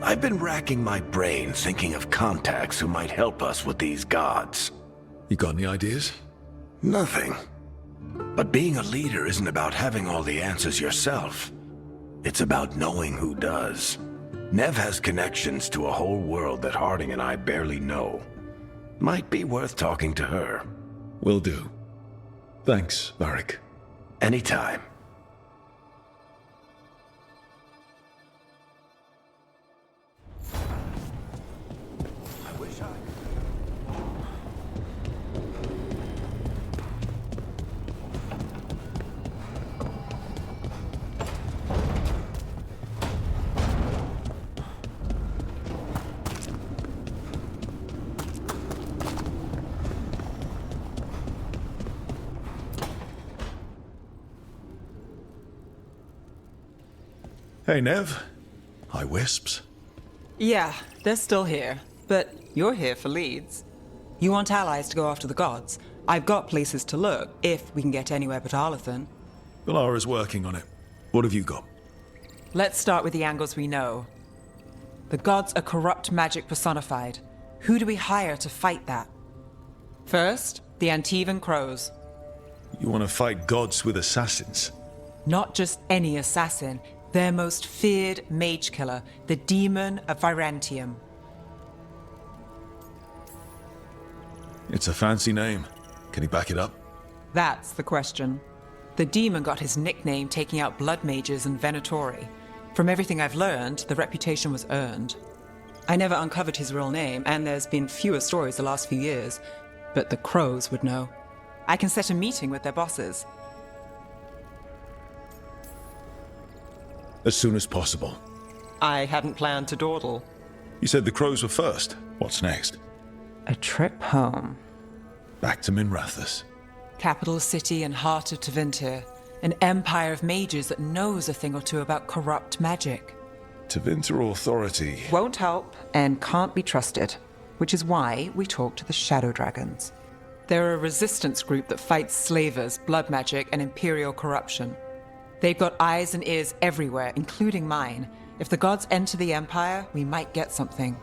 I've been racking my brain thinking of contacts who might help us with these gods. You got any ideas? Nothing. But being a leader isn't about having all the answers yourself. It's about knowing who does. Nev has connections to a whole world that Harding and I barely know. Might be worth talking to her. Will do. Thanks, Varric. Anytime. I wish I... Hey, Nev. Hi, Wisps. Yeah, they're still here. But you're here for leads. You want allies to go after the gods. I've got places to look, if we can get anywhere but Arlathan. Valara's working on it. What have you got? Let's start with the angles we know. The gods are corrupt magic personified. Who do we hire to fight that? First, the Antivan Crows. You want to fight gods with assassins? Not just any assassin, their most feared mage killer, the Demon of Virantium. It's a fancy name. Can he back it up? That's the question. The demon got his nickname taking out blood mages and Venatori. From everything I've learned, the reputation was earned. I never uncovered his real name, and there's been fewer stories the last few years, but the Crows would know. I can set a meeting with their bosses. As soon as possible. I hadn't planned to dawdle. You said the Crows were first. What's next? A trip home. Back to Minrathous. Capital city and heart of Tevinter. An empire of mages that knows a thing or two about corrupt magic. Tevinter authority. Won't help and can't be trusted, which is why we talk to the Shadow Dragons. They're a resistance group that fights slavers, blood magic, and imperial corruption. They've got eyes and ears everywhere, including mine. If the gods enter the Empire, we might get something.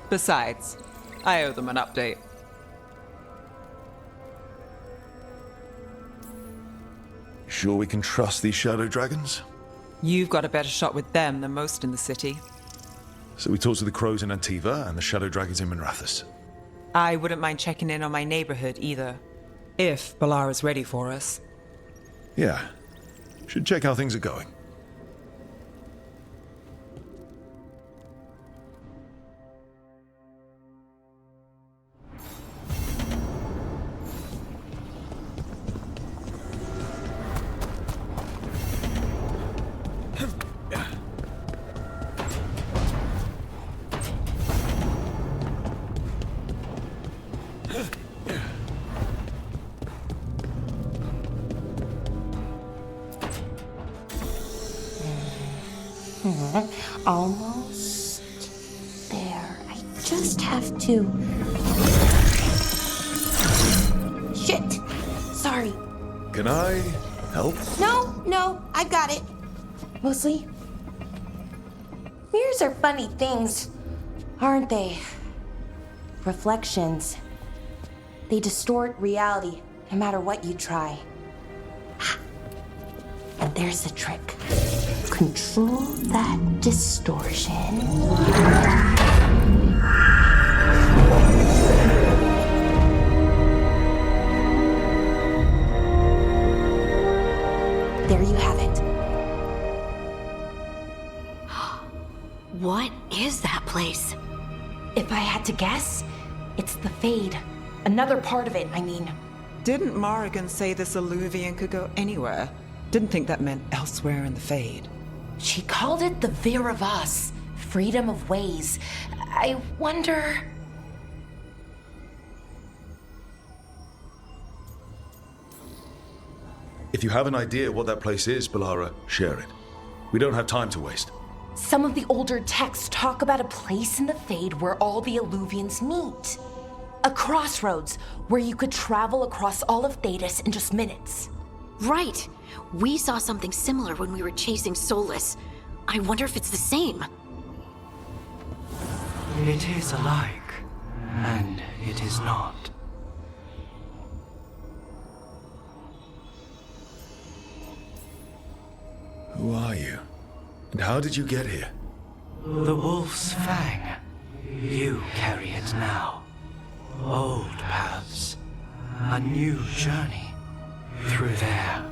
Besides, I owe them an update. Sure we can trust these Shadow Dragons? You've got a better shot with them than most in the city. So we talk to the Crows in Antiva and the Shadow Dragons in Minrathous. I wouldn't mind checking in on my neighborhood either. If Balara's ready for us. Yeah. Should check how things are going. Almost there. I just have to... Shit! Sorry. Can I help? No, I got it. Mostly. Mirrors are funny things, aren't they? Reflections. They distort reality, no matter what you try. And there's the trick. Control that distortion. There you have it. What is that place? If I had to guess, it's the Fade. Another part of it, I mean. Didn't Morrigan say this Alluvian could go anywhere? Didn't think that meant elsewhere in the Fade. She called it the Vir of Us, freedom of ways. I wonder... If you have an idea what that place is, Balara, share it. We don't have time to waste. Some of the older texts talk about a place in the Fade where all the Alluvians meet. A crossroads where you could travel across all of Thedas in just minutes. Right. We saw something similar when we were chasing Solus. I wonder if it's the same. It is alike, and it is not. Who are you? And how did you get here? The Wolf's Fang. You carry it now. Old paths. A new journey. Through there.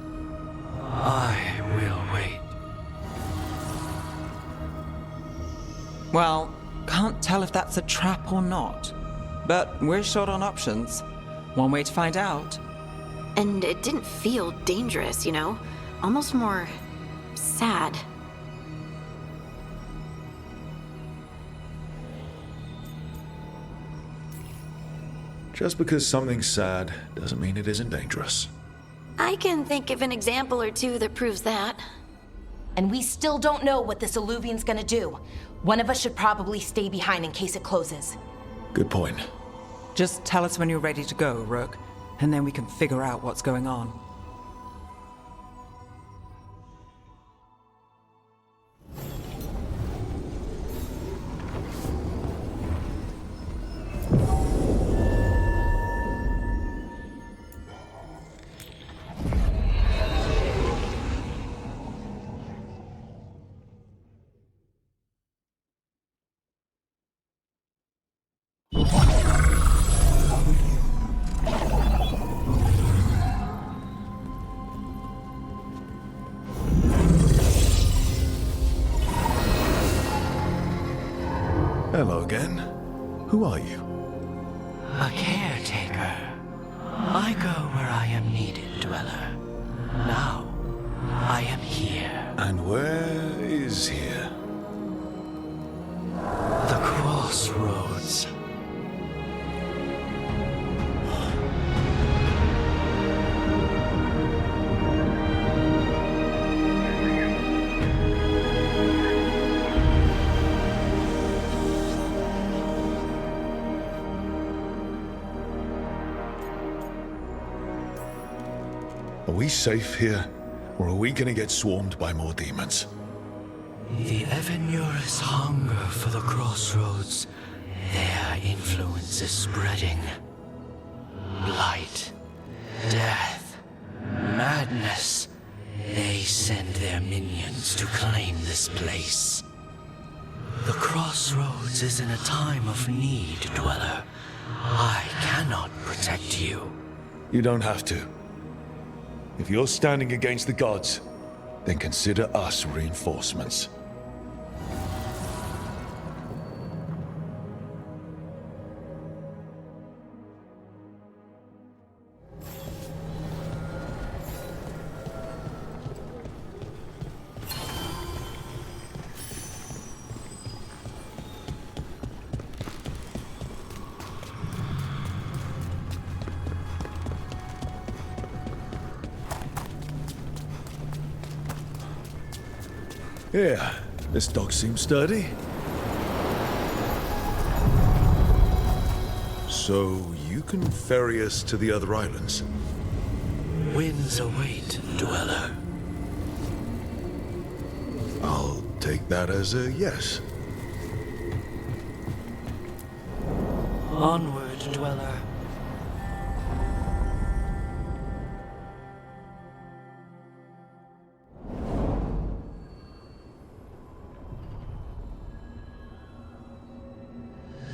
I will wait. Well, can't tell if that's a trap or not. But we're short on options. One way to find out. And it didn't feel dangerous, you know? Almost more... sad. Just because something's sad doesn't mean it isn't dangerous. I can think of an example or two that proves that. And we still don't know what this Alluvian's gonna do. One of us should probably stay behind in case it closes. Good point. Just tell us when you're ready to go, Rook, and then we can figure out what's going on. Hello again. Who are you? A caretaker. I go where I am needed, Dweller. Now, I am here. And where is here? The crossroads. Are we safe here, or are we gonna get swarmed by more demons? The Evenurus hunger for the crossroads. Their influence is spreading. Blight, death, madness. They send their minions to claim this place. The crossroads is in a time of need, Dweller. I cannot protect you. You don't have to. If you're standing against the gods, then consider us reinforcements. Yeah, this dog seems sturdy. So, you can ferry us to the other islands? Winds await, Dweller. I'll take that as a yes. Onward, Dweller.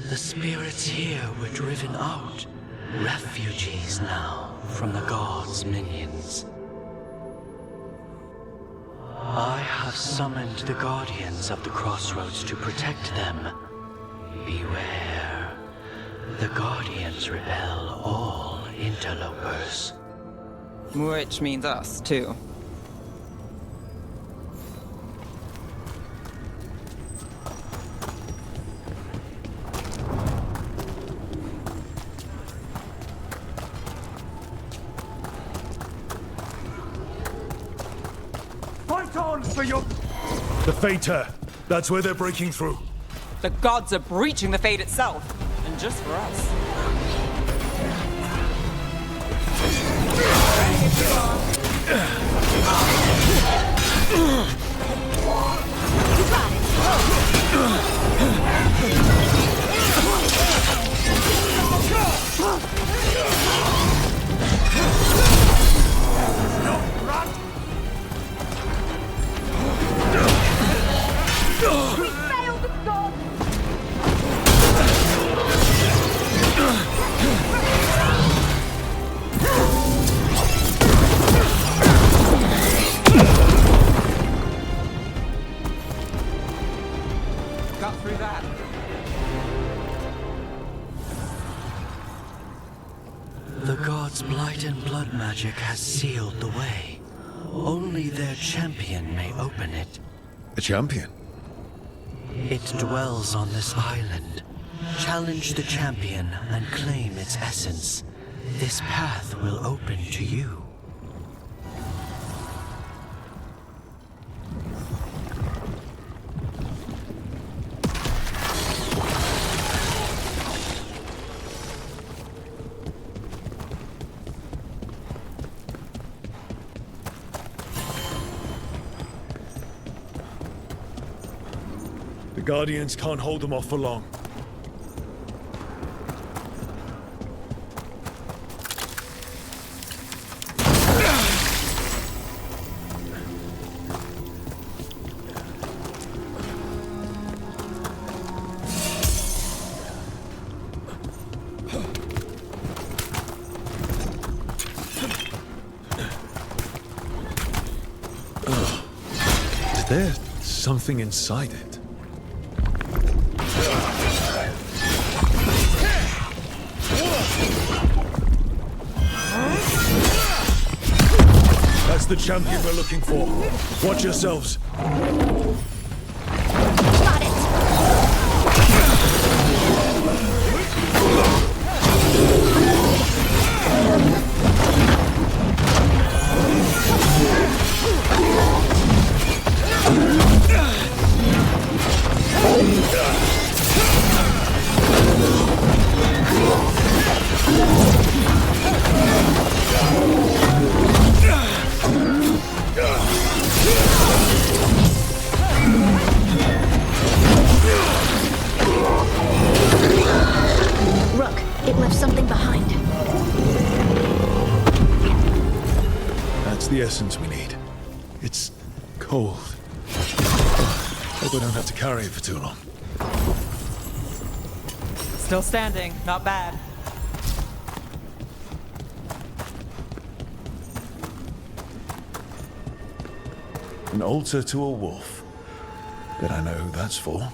The spirits here were driven out. Refugees now from the gods' minions. I have summoned the guardians of the crossroads to protect them. Beware. The guardians repel all interlopers. Which means us, too. Fight on for your... The Fater! That's where they're breaking through. The gods are breaching the fate itself, and just for us. We failed the gods! Got through that. The gods' blight and blood magic has sealed the way. Only their champion may open it. A champion? It dwells on this island. Challenge the champion and claim its essence. This path will open to you. The Guardians can't hold them off for long. There's something inside it. That's the champion we're looking for. Watch yourselves. Got it! Rook, it left something behind. That's the essence we need. It's cold. Hope I don't have to carry it for too long. Still standing, not bad. An altar to a wolf. Bet I know who that's for.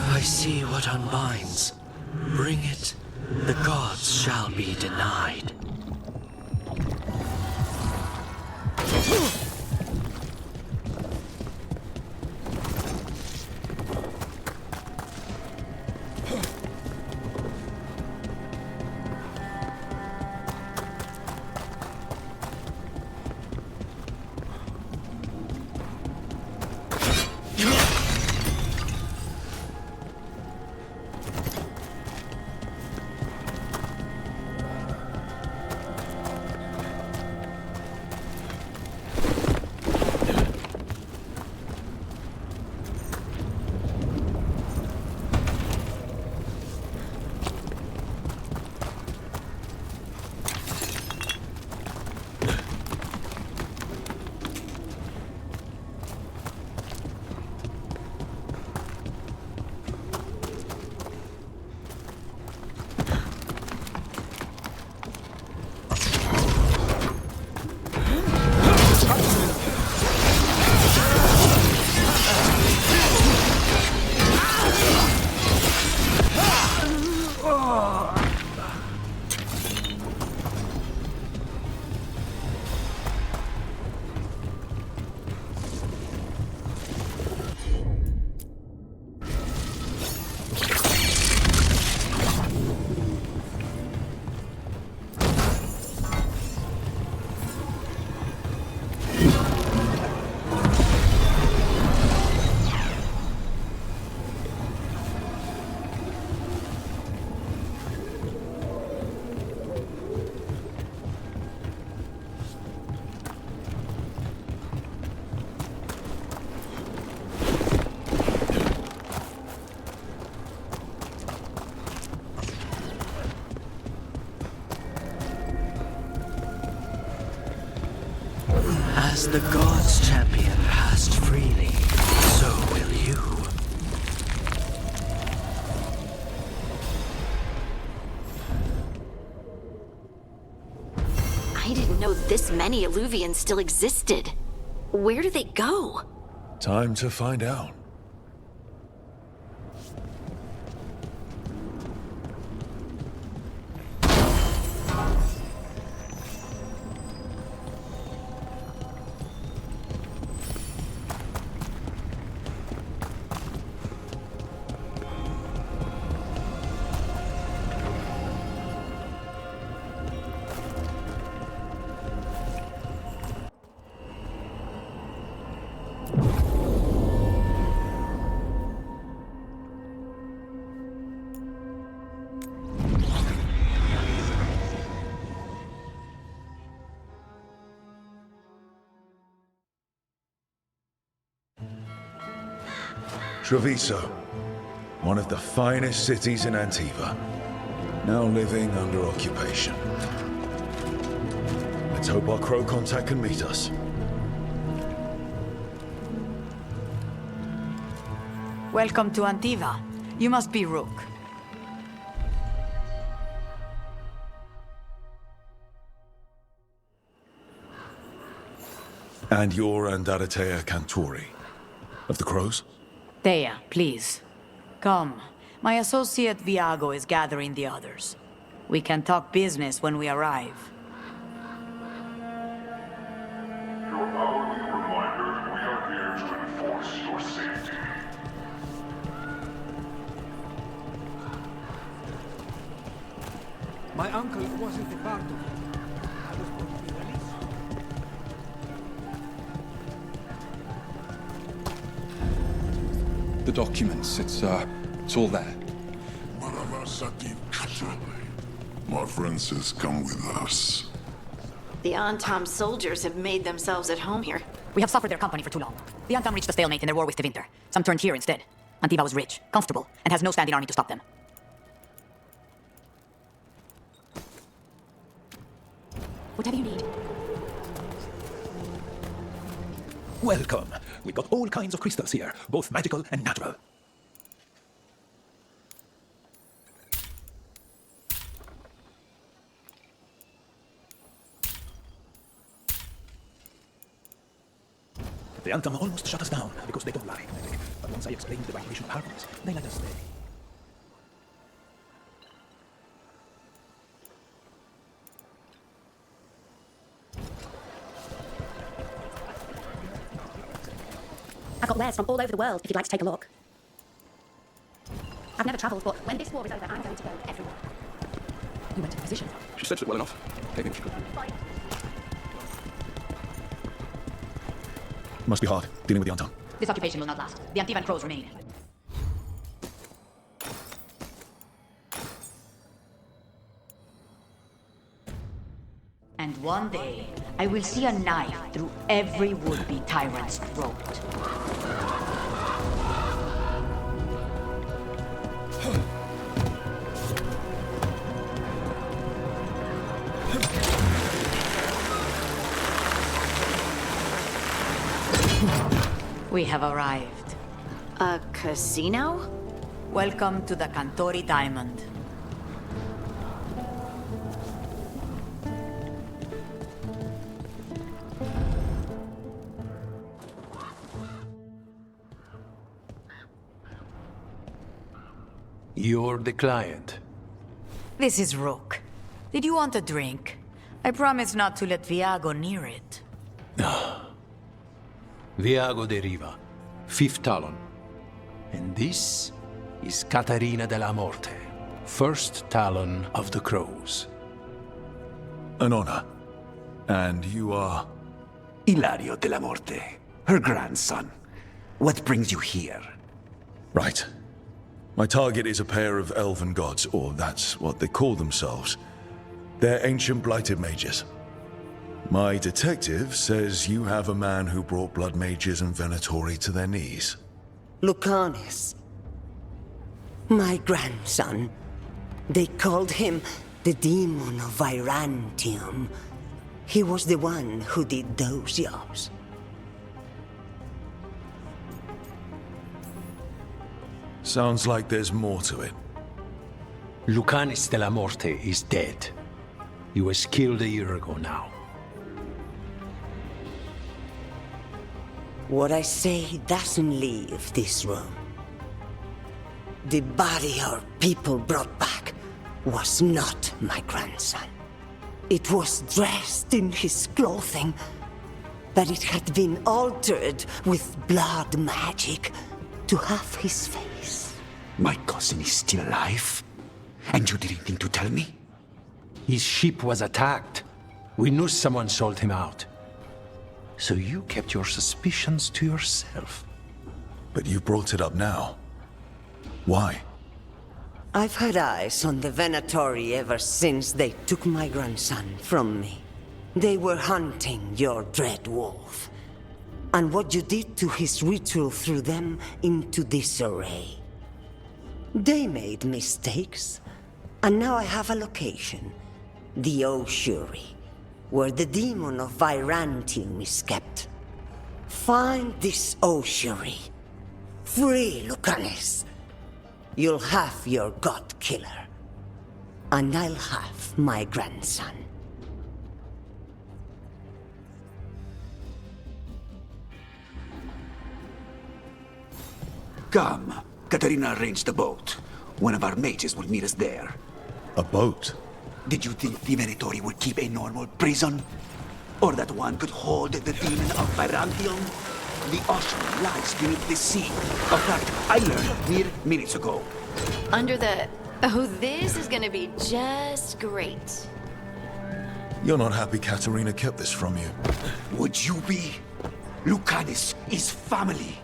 I see what unbinds. Bring it, the gods shall be denied. As the gods' champion passed freely, so will you. I didn't know this many Illuvians still existed. Where do they go? Time to find out. Treviso, one of the finest cities in Antiva, now living under occupation. Let's hope our crow contact can meet us. Welcome to Antiva. You must be Rook. And you're Andaratea Cantori, of the Crows? Thea, please. Come. My associate Viago is gathering the others. We can talk business when we arrive. Your hourly reminder, we are here to enforce your safety. My uncle wasn't a part of it. I was going to be released. The documents, it's all there. My friend says come with us. The Antam soldiers have made themselves at home here. We have suffered their company for too long. The Antam reached a stalemate in their war with Tevinter. Some turned here instead. Antiva was rich, comfortable, and has no standing army to stop them. Whatever you need. Welcome. We've got all kinds of crystals here, both magical and natural. The Antam almost shut us down because they don't lie. But once I explained the vibration of harmonies, they let us stay. I've got wares from all over the world if you'd like to take a look. I've never travelled, but when this war is over, I'm going to go everywhere. You went to Inquisition. She said it well enough. I think she could. Must be hard, dealing with the Antam. This occupation will not last. The Antivan crows remain. And one day, I will see a knife through every would-be tyrant's throat. We have arrived. A casino? Welcome to the Cantori Diamond. You're the client. This is Rook. Did you want a drink? I promise not to let Viago near it. Viago de Riva, 5th Talon. And this is Catarina de la Morte, 1st Talon of the Crows. An honor. And you are? Ilario de la Morte, her grandson. What brings you here? Right. My target is a pair of elven gods, or that's what they call themselves. They're ancient blighted mages. My detective says you have a man who brought blood mages and Venatori to their knees. Lucanis. My grandson. They called him the Demon of Virantium. He was the one who did those jobs. Sounds like there's more to it. Lucanis de la Morte is dead. He was killed a year ago now. What I say doesn't leave this room. The body our people brought back was not my grandson. It was dressed in his clothing, but it had been altered with blood magic to have his face. My cousin is still alive? And you didn't think to tell me? His ship was attacked. We knew someone sold him out. So you kept your suspicions to yourself. But you brought it up now. Why? I've had eyes on the Venatori ever since they took my grandson from me. They were hunting your dread wolf. And what you did to his ritual threw them into disarray. They made mistakes, and now I have a location. The Ossuary, where the demon of Virantium is kept. Find this Ossuary. Free Lucanus. You'll have your god killer. And I'll have my grandson. Come. Katarina arranged a boat. One of our mages will meet us there. A boat? Did you think the Venatori would keep a normal prison? Or that one could hold the demon of Virantium? The ocean lies beneath the sea. A fact I learned mere minutes ago. Under the... Oh, this is gonna be just great. You're not happy Katarina kept this from you. Would you be? Lucanus is family.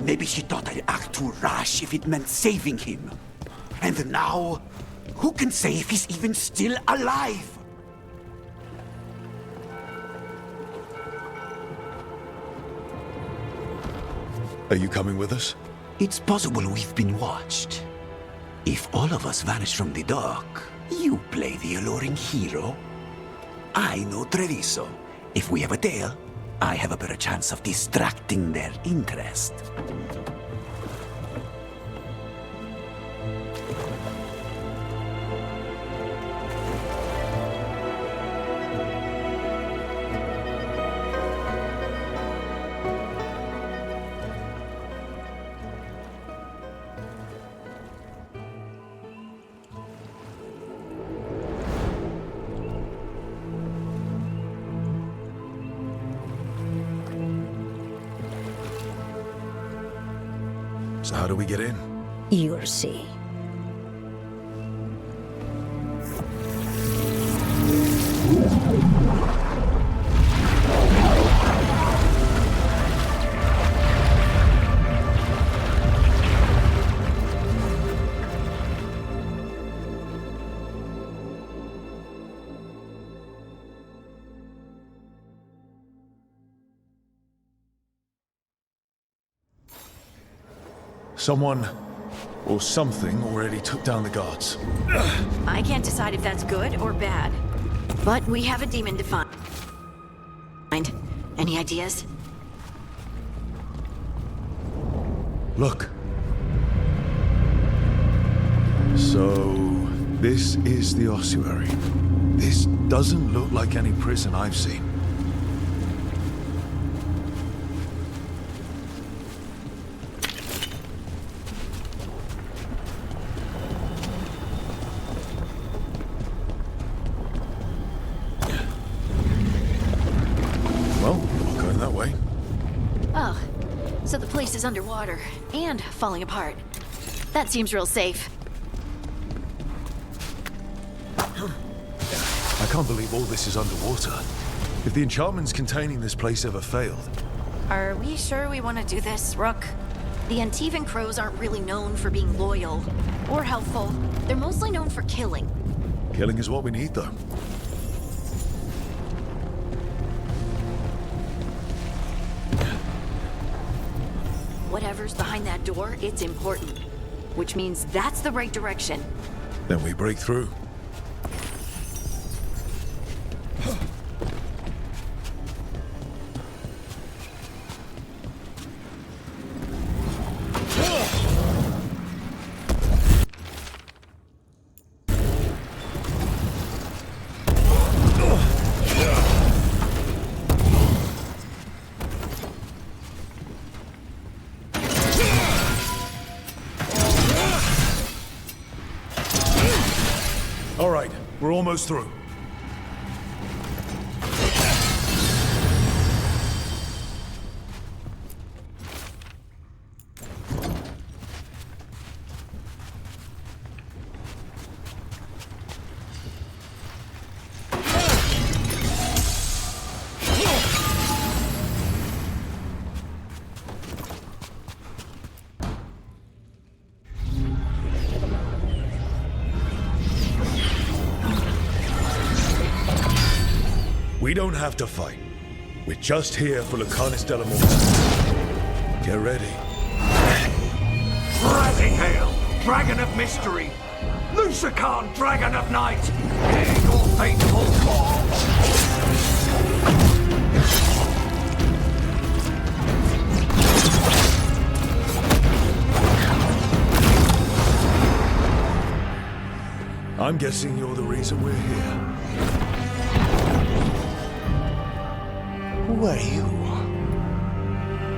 Maybe she thought I'd act too rash if it meant saving him. And now, who can say if he's even still alive? Are you coming with us? It's possible we've been watched. If all of us vanish from the dock, you play the alluring hero. I know Treviso. If we have a tale, I have a better chance of distracting their interest. So how do we get in? You'll see. Someone or something already took down the guards. I can't decide if that's good or bad. But we have a demon to find. Any ideas? Look. So, this is the ossuary. This doesn't look like any prison I've seen. Oh, so the place is underwater and falling apart. That seems real safe. I can't believe all this is underwater. If the enchantments containing this place ever failed. Are we sure we want to do this, Rook? The Antivan Crows aren't really known for being loyal or helpful. They're mostly known for killing. Killing is what we need, though. Whatever's behind that door, it's important. Which means that's the right direction. Then we break through. We're almost through. We don't have to fight. We're just here for Lucanus de la Morte. Get ready. Rising Hail, Dragon of Mystery! Lucican, Dragon of Night! Hear your fateful call! I'm guessing you're the reason we're here. Who are you?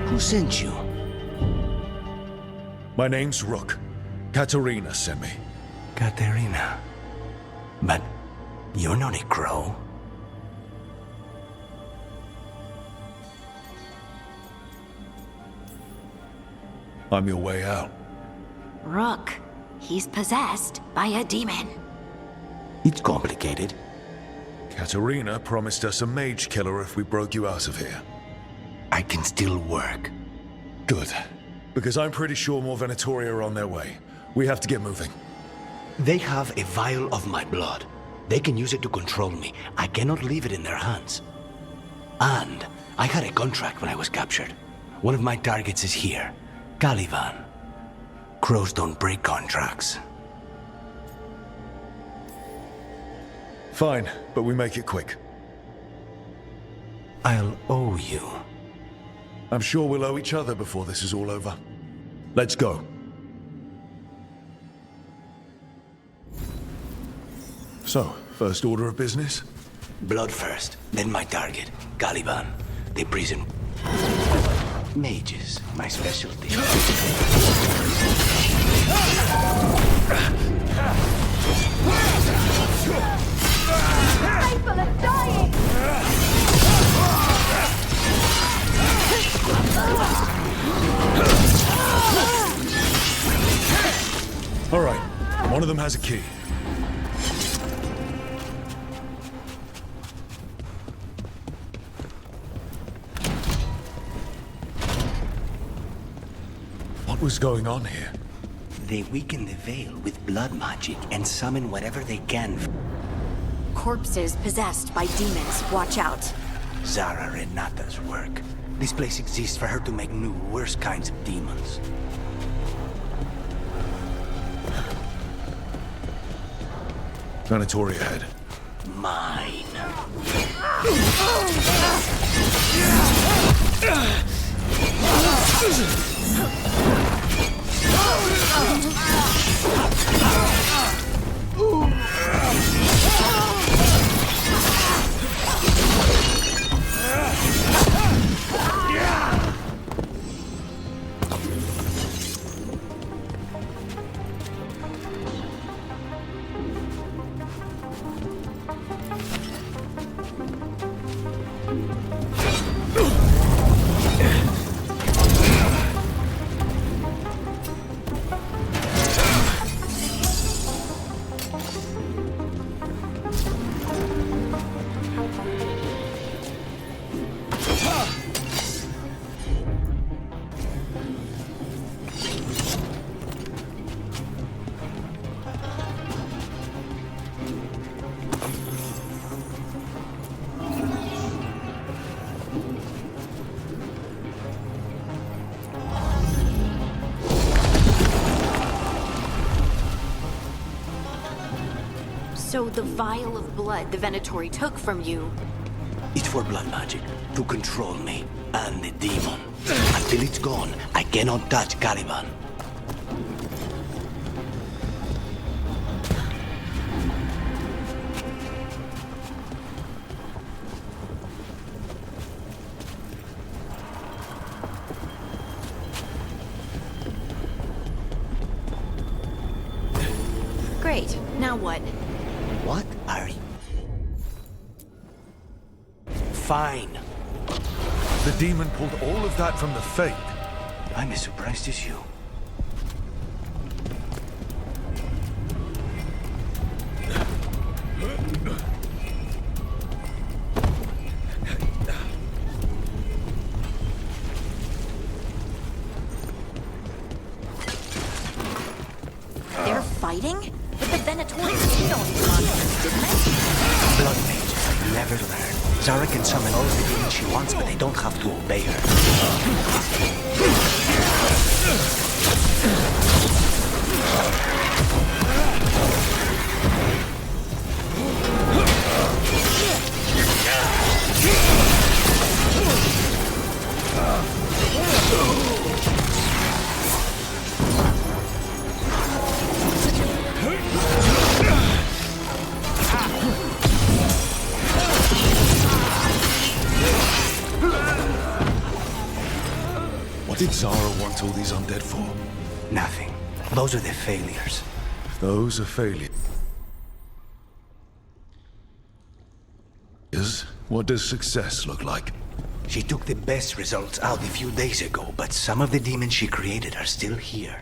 Who sent you? My name's Rook. Katerina sent me. Katerina. But you're not a crow. I'm your way out. Rook, he's possessed by a demon. It's complicated. Katerina promised us a mage killer if we broke you out of here. I can still work. Good. Because I'm pretty sure more Venatori are on their way. We have to get moving. They have a vial of my blood. They can use it to control me. I cannot leave it in their hands. And I had a contract when I was captured. One of my targets is here. Caliban. Crows don't break contracts. Fine, but we make it quick. I'll owe you. I'm sure we'll owe each other before this is all over. Let's go. So, first order of business? Blood first, then my target, Caliban. The prison. Mages, my specialty. People are dying! All right, one of them has a key. What was going on here? They weaken the veil with blood magic and summon whatever they can. Corpses possessed by demons. Watch out. Zara Renata's work. This place exists for her to make new, worse kinds of demons. Venatori ahead. Mine. So the vial of blood the Venatori took from you... It's for blood magic, to control me and the demon. Until it's gone, I cannot touch Caliban. Great. Now what? What? Hurry. Fine. The demon pulled all of that from the Fade. I'm as surprised as you. They're fighting? But the Venatorians killed all these monsters, didn't they? Blood mages never learn. Zara can summon all the demons she wants, but they don't have to obey her. What did Zara want all these undead for? Nothing. Those are the failures. Those are failures. What does success look like? She took the best results out a few days ago, but some of the demons she created are still here.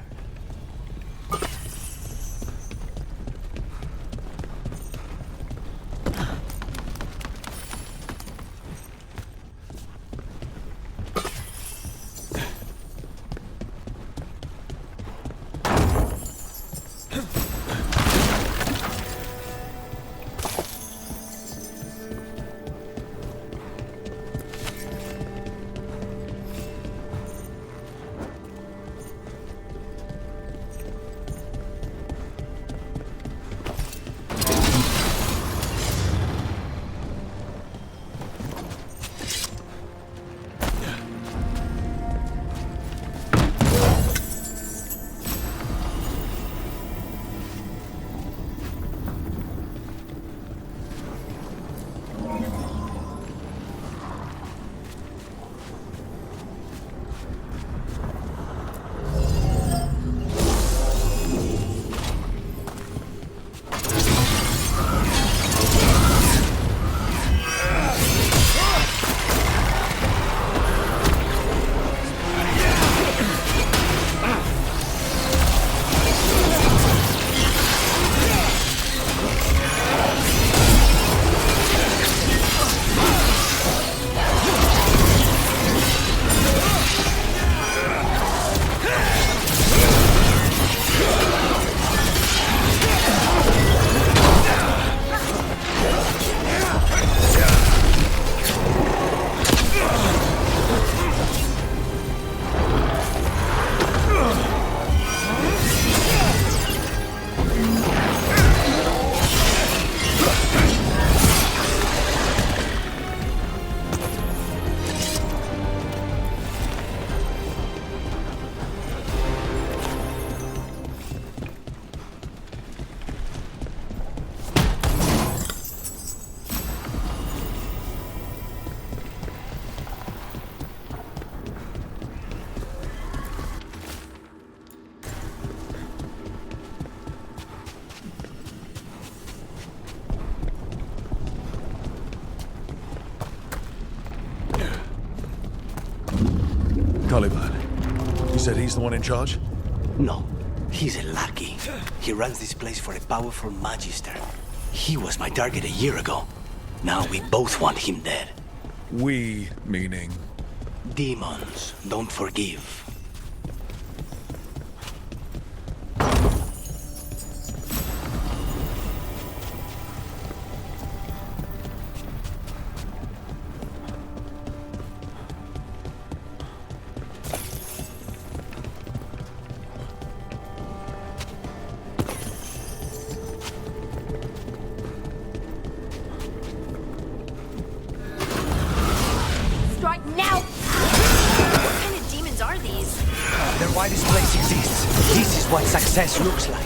Caliban. You said he's the one in charge? No, he's a lackey. He runs this place for a powerful magister. He was my target a year ago. Now we both want him dead. We, meaning? Demons don't forgive. Strike now! What kind of demons are these? They're why this place exists. This is what success looks like.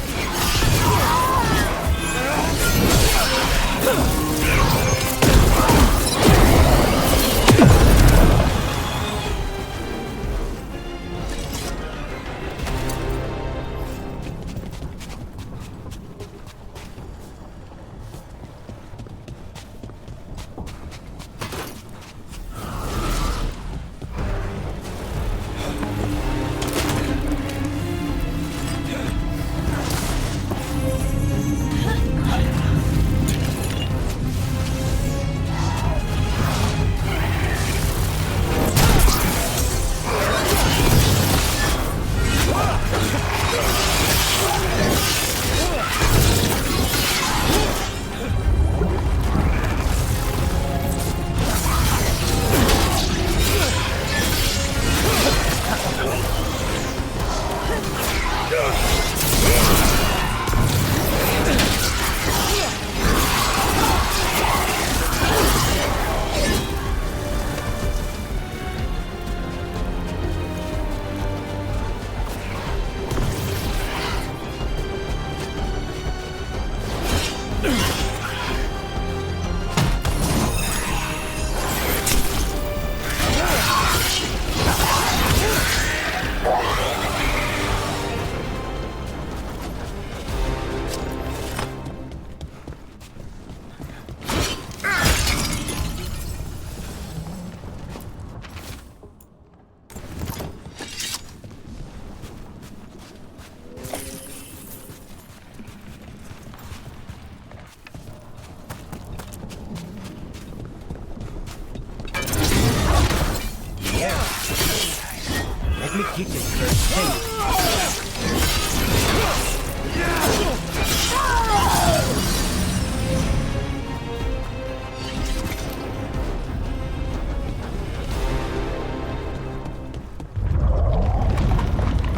Let me get it first. Hey.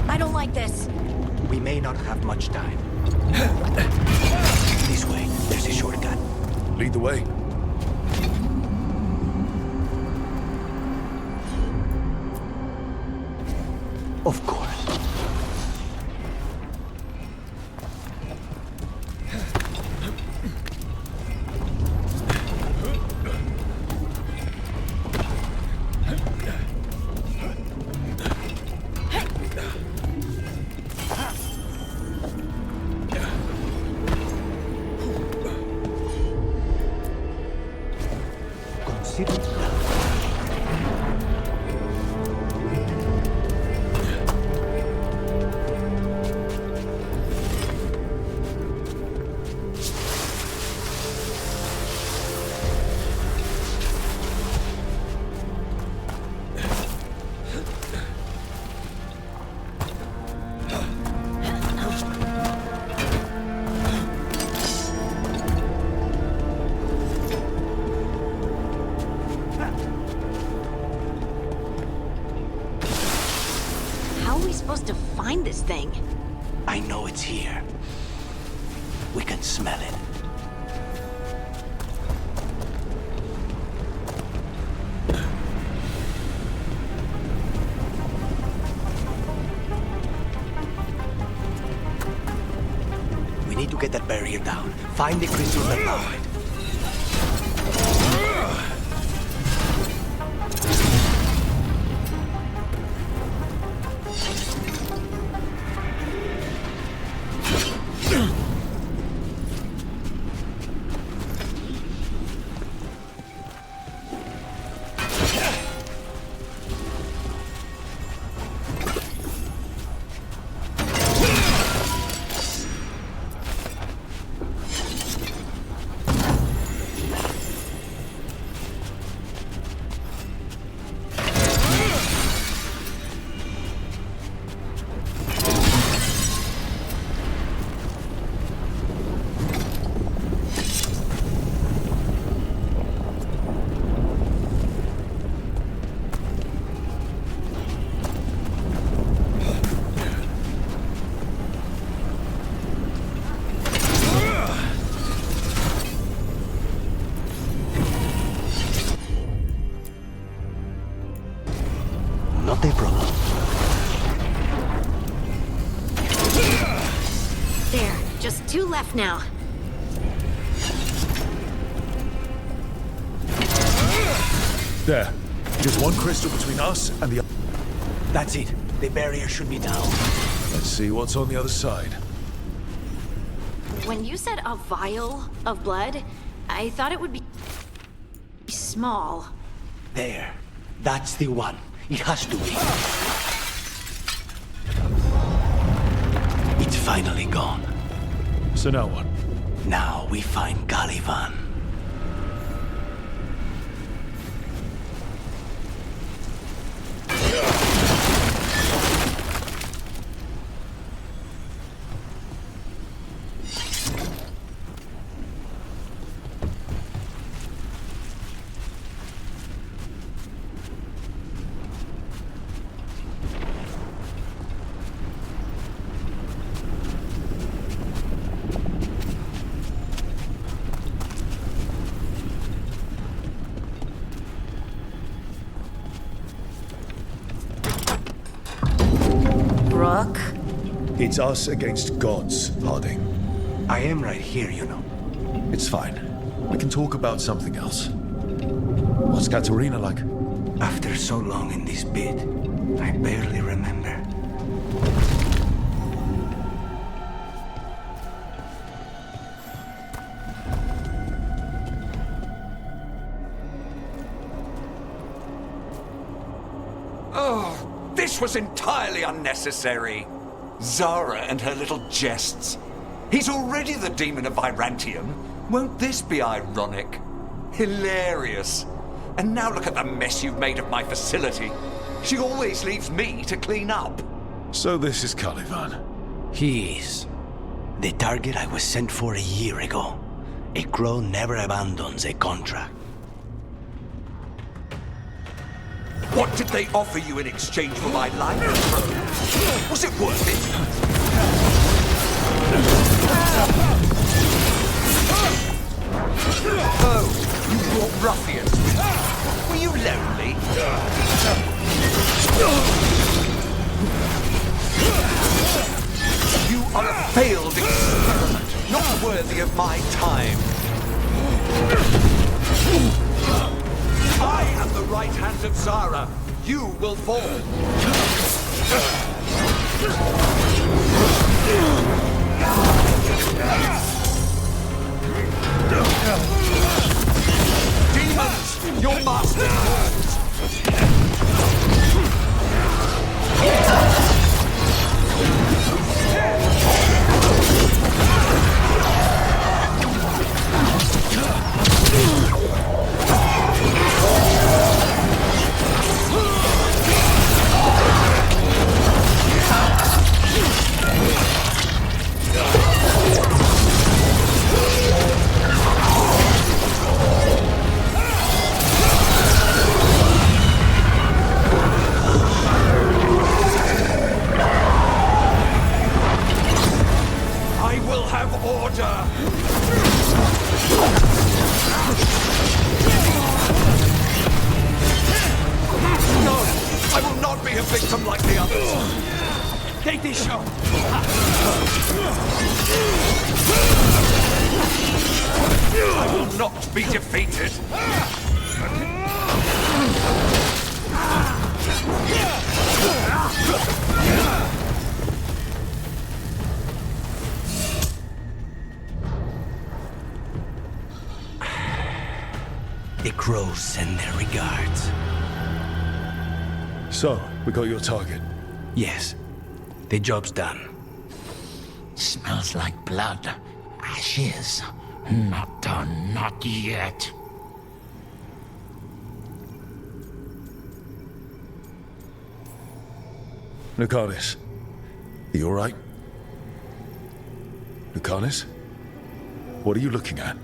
I don't like this. We may not have much time. This way. There's a shortcut. Lead the way. Of course. Supposed to find this thing? I know it's here. We can smell it. We need to get that barrier down. Find the crystals that power it. Not a problem. There, just 2 left now. There. Just one crystal between us and the... That's it. The barrier should be down. Let's see what's on the other side. When you said a vial of blood, I thought it would be small. There. That's the one. It has to be. It's finally gone. So now what? Now we find Caliban. Rook? It's us against gods, Harding. I am right here, you know. It's fine. We can talk about something else. What's Katarina like? After so long in this pit, I barely remember. Oh, this was entirely unnecessary. Zara and her little jests. He's already the demon of Virantium. Won't this be ironic? Hilarious. And now look at the mess you've made of my facility. She always leaves me to clean up. So this is Caliban. He is. The target I was sent for a year ago. A crow never abandons a contract. What did they offer you in exchange for my life? Was it worth it? Oh, you brought ruffians with you. Were you lonely? You are a failed experiment, not worthy of my time. I am the right hand of Zara. You will fall. Demons, your master calls. The crows send their regards. So, we got your target? Yes. The job's done. Smells like blood. Ashes. Not done, not yet. Lucanus, you alright? Lucanus? What are you looking at?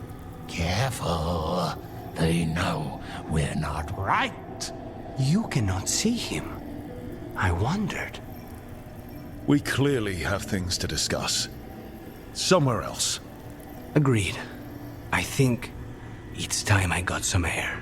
Careful. They know we're not right. You cannot see him. I wondered. We clearly have things to discuss. Somewhere else. Agreed. I think it's time I got some air.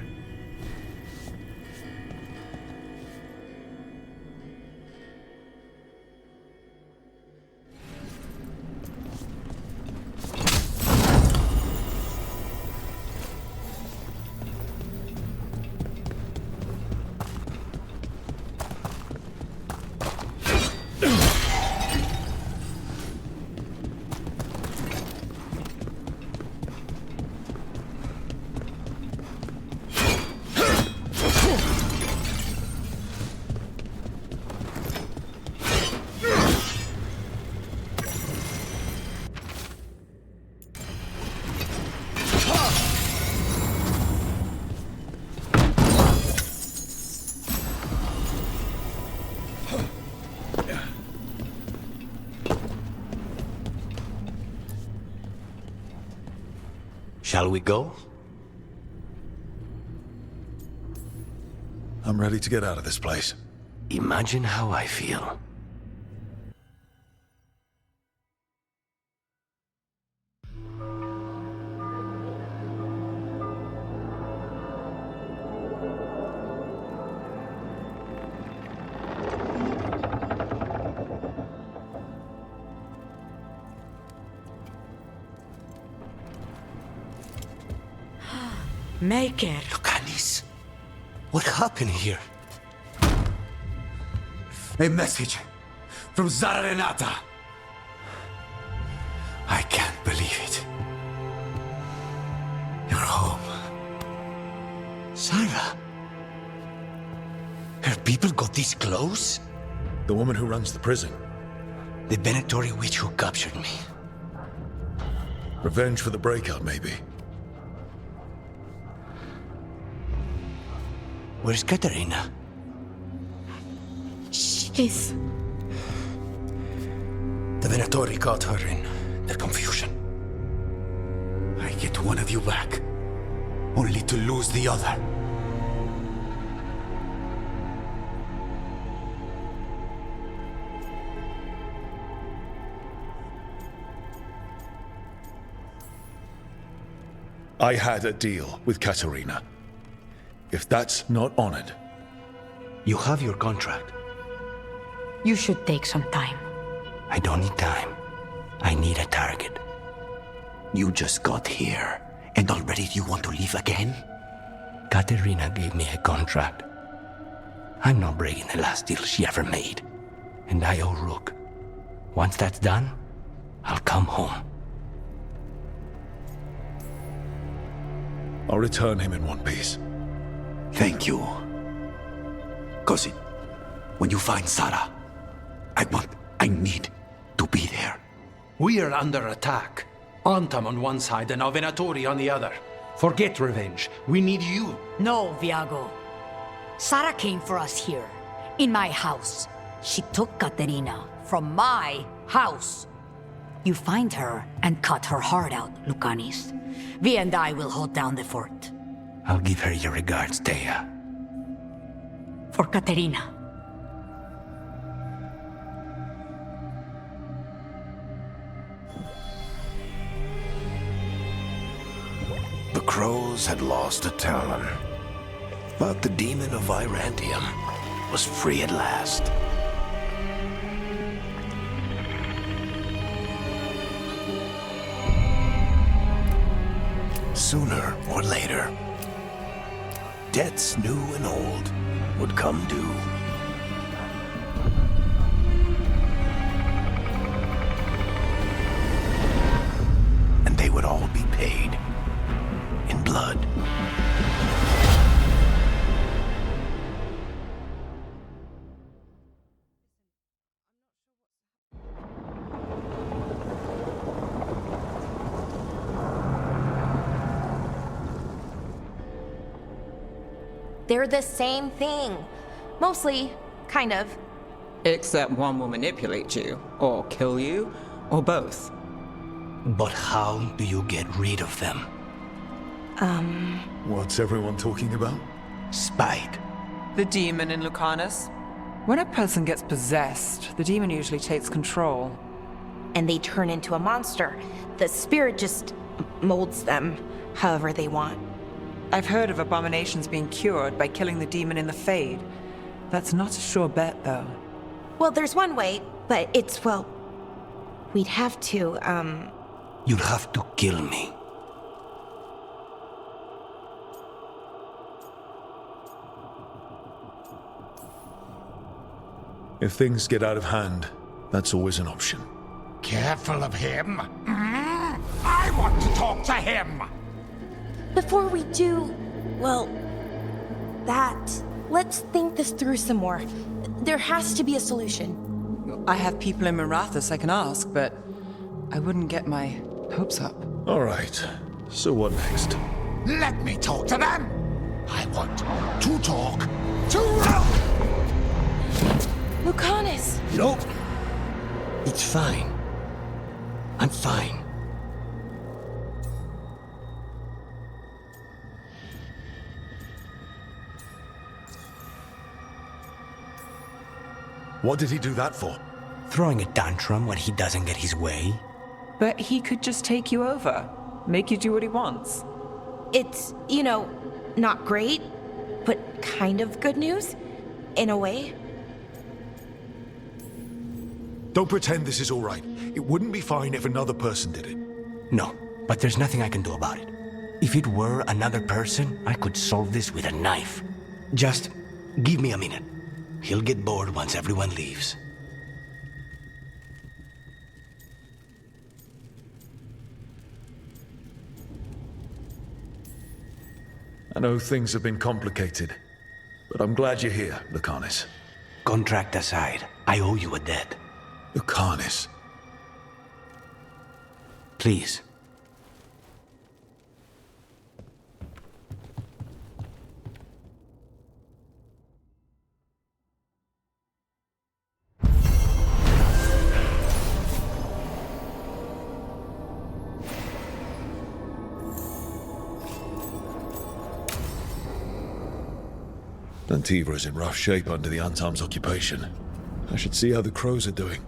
Shall we go? I'm ready to get out of this place. Imagine how I feel. Make it. Lucanus, what happened here? A message from Zara Renata. I can't believe it. You're home. Zara? Her people got this close? The woman who runs the prison. The Venatori witch who captured me. Revenge for the breakout, maybe. Where's Katarina? Please. The Venatori caught her in their confusion. I get one of you back, only to lose the other. I had a deal with Katerina. If that's not honored... You have your contract. You should take some time. I don't need time. I need a target. You just got here, and already you want to leave again? Katerina gave me a contract. I'm not breaking the last deal she ever made. And I owe Rook. Once that's done, I'll come home. I'll return him in one piece. Thank you. Cousin, when you find Sarah, I need to be there. We are under attack. Antam on one side and Venatori on the other. Forget revenge. We need you. No, Viago. Sarah came for us here, in my house. She took Katerina from my house. You find her and cut her heart out, Lucanis. Vi and I will hold down the fort. I'll give her your regards, Thea. For Katerina. The crows had lost a Talon, but the demon of Virantium was free at last. Sooner or later, debts new and old would come due. And they would all be paid in blood. They're the same thing. Mostly, kind of. Except one will manipulate you, or kill you, or both. But how do you get rid of them? What's everyone talking about? Spike. The demon in Lucanus. When a person gets possessed, the demon usually takes control. And they turn into a monster. The spirit just molds them however they want. I've heard of abominations being cured by killing the demon in the Fade. That's not a sure bet, though. Well, there's one way, but it's, well... We'd have to, You'll have to kill me. If things get out of hand, that's always an option. Careful of him. I want to talk to him. Before we do, well, let's think this through some more. There has to be a solution. I have people in Marathas I can ask, but I wouldn't get my hopes up. All right. So what next? Let me talk to them. I want to talk to... Lucanus! Nope. It's fine. I'm fine. What did he do that for? Throwing a tantrum when he doesn't get his way. But he could just take you over, make you do what he wants. It's, not great, but kind of good news, in a way. Don't pretend this is all right. It wouldn't be fine if another person did it. No, but there's nothing I can do about it. If it were another person, I could solve this with a knife. Just give me a minute. He'll get bored once everyone leaves. I know things have been complicated, but I'm glad you're here, Lucanis. Contract aside, I owe you a debt. Lucanis. Please. Antiva is in rough shape under the Antam's occupation. I should see how the Crows are doing.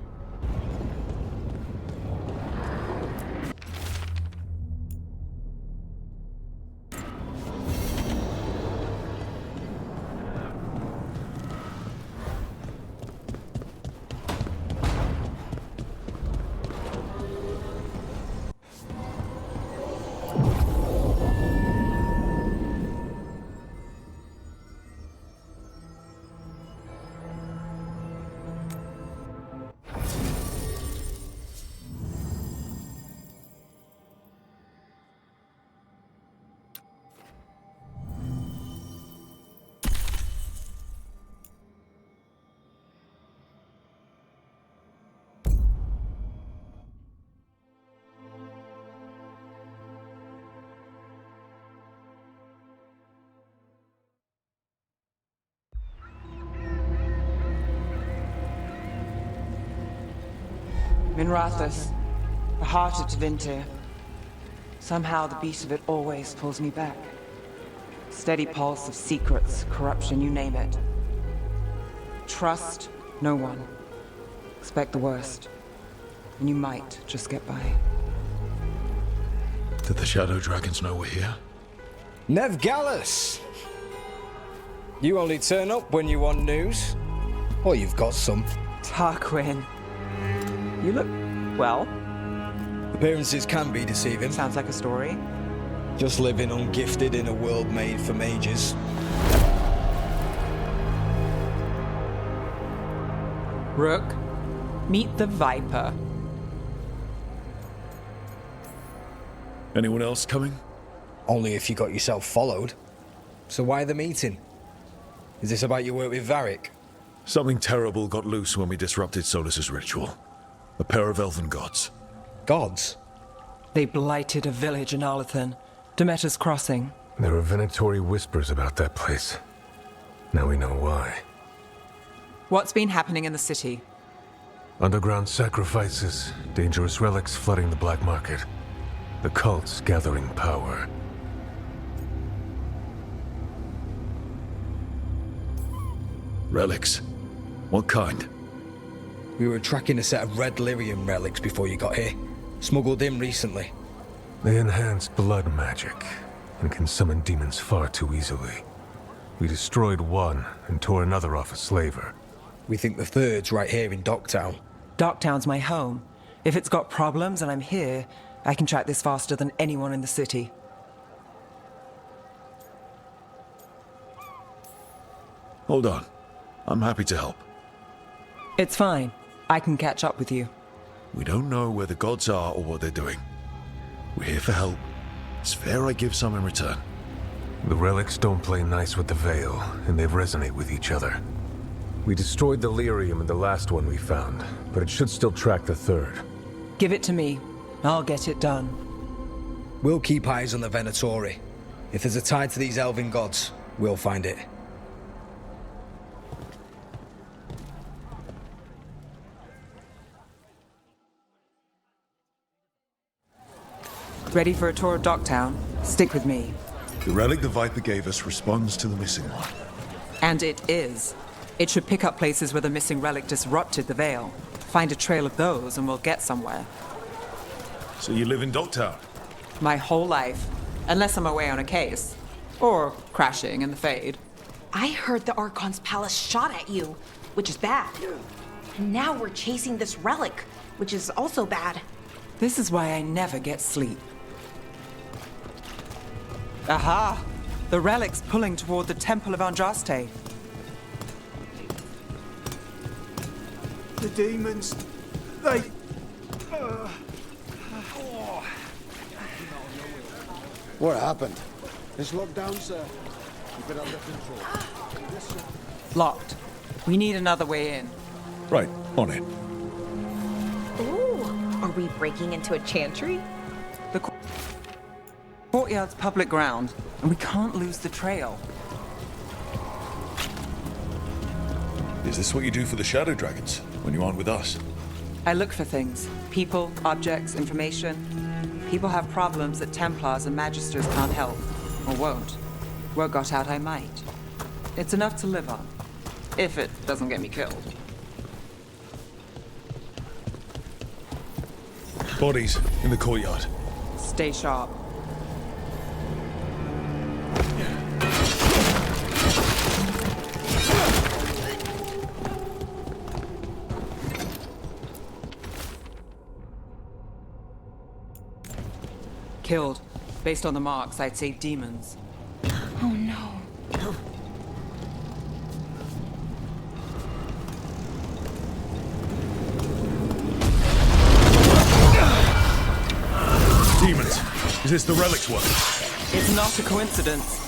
Minrathous, the heart of Tevinter. Somehow the beat of it always pulls me back. Steady pulse of secrets, corruption, you name it. Trust no one. Expect the worst. And you might just get by. Did the Shadow Dragons know we're here? Nev Gallus! You only turn up when you want news. Or you've got some. Tarquin. You look, well. Appearances can be deceiving. Sounds like a story. Just living ungifted in a world made for mages. Rook, meet the Viper. Anyone else coming? Only if you got yourself followed. So why the meeting? Is this about your work with Varric? Something terrible got loose when we disrupted Solus's ritual. A pair of elven gods. Gods? They blighted a village in Arlathan, Demeter's Crossing. There are venatory whispers about that place. Now we know why. What's been happening in the city? Underground sacrifices, dangerous relics flooding the black market. The cults gathering power. Relics? What kind? We were tracking a set of red lyrium relics before you got here. Smuggled in recently. They enhance blood magic and can summon demons far too easily. We destroyed one and tore another off a slaver. We think the third's right here in Docktown. Docktown's my home. If it's got problems and I'm here, I can track this faster than anyone in the city. Hold on. I'm happy to help. It's fine. I can catch up with you. We don't know where the gods are or what they're doing. We're here for help. It's fair I give some in return. The relics don't play nice with the Veil, and they resonate with each other. We destroyed the lyrium in the last one we found, but it should still track the third. Give it to me. I'll get it done. We'll keep eyes on the Venatori. If there's a tie to these elven gods, we'll find it. Ready for a tour of Docktown? Stick with me. The relic the Viper gave us responds to the missing one. And it is. It should pick up places where the missing relic disrupted the Veil. Find a trail of those and we'll get somewhere. So you live in Docktown? My whole life. Unless I'm away on a case. Or crashing in the Fade. I heard the Archon's palace shot at you, which is bad. And now we're chasing this relic, which is also bad. This is why I never get sleep. Aha! The relic's pulling toward the Temple of Andraste. The demons, they... What happened? It's locked down, sir. Keep it under control. Yes, sir. Locked. We need another way in. Right, on it. Ooh, are we breaking into a chantry? The courtyard's public ground, and we can't lose the trail. Is this what you do for the Shadow Dragons, when you aren't with us? I look for things. People, objects, information. People have problems that Templars and Magisters can't help. Or won't. Word got out I might. It's enough to live on, if it doesn't get me killed. Bodies in the courtyard. Stay sharp. Killed. Based on the marks, I'd say demons. Oh no. Demons. Is this the relic's work? It's not a coincidence.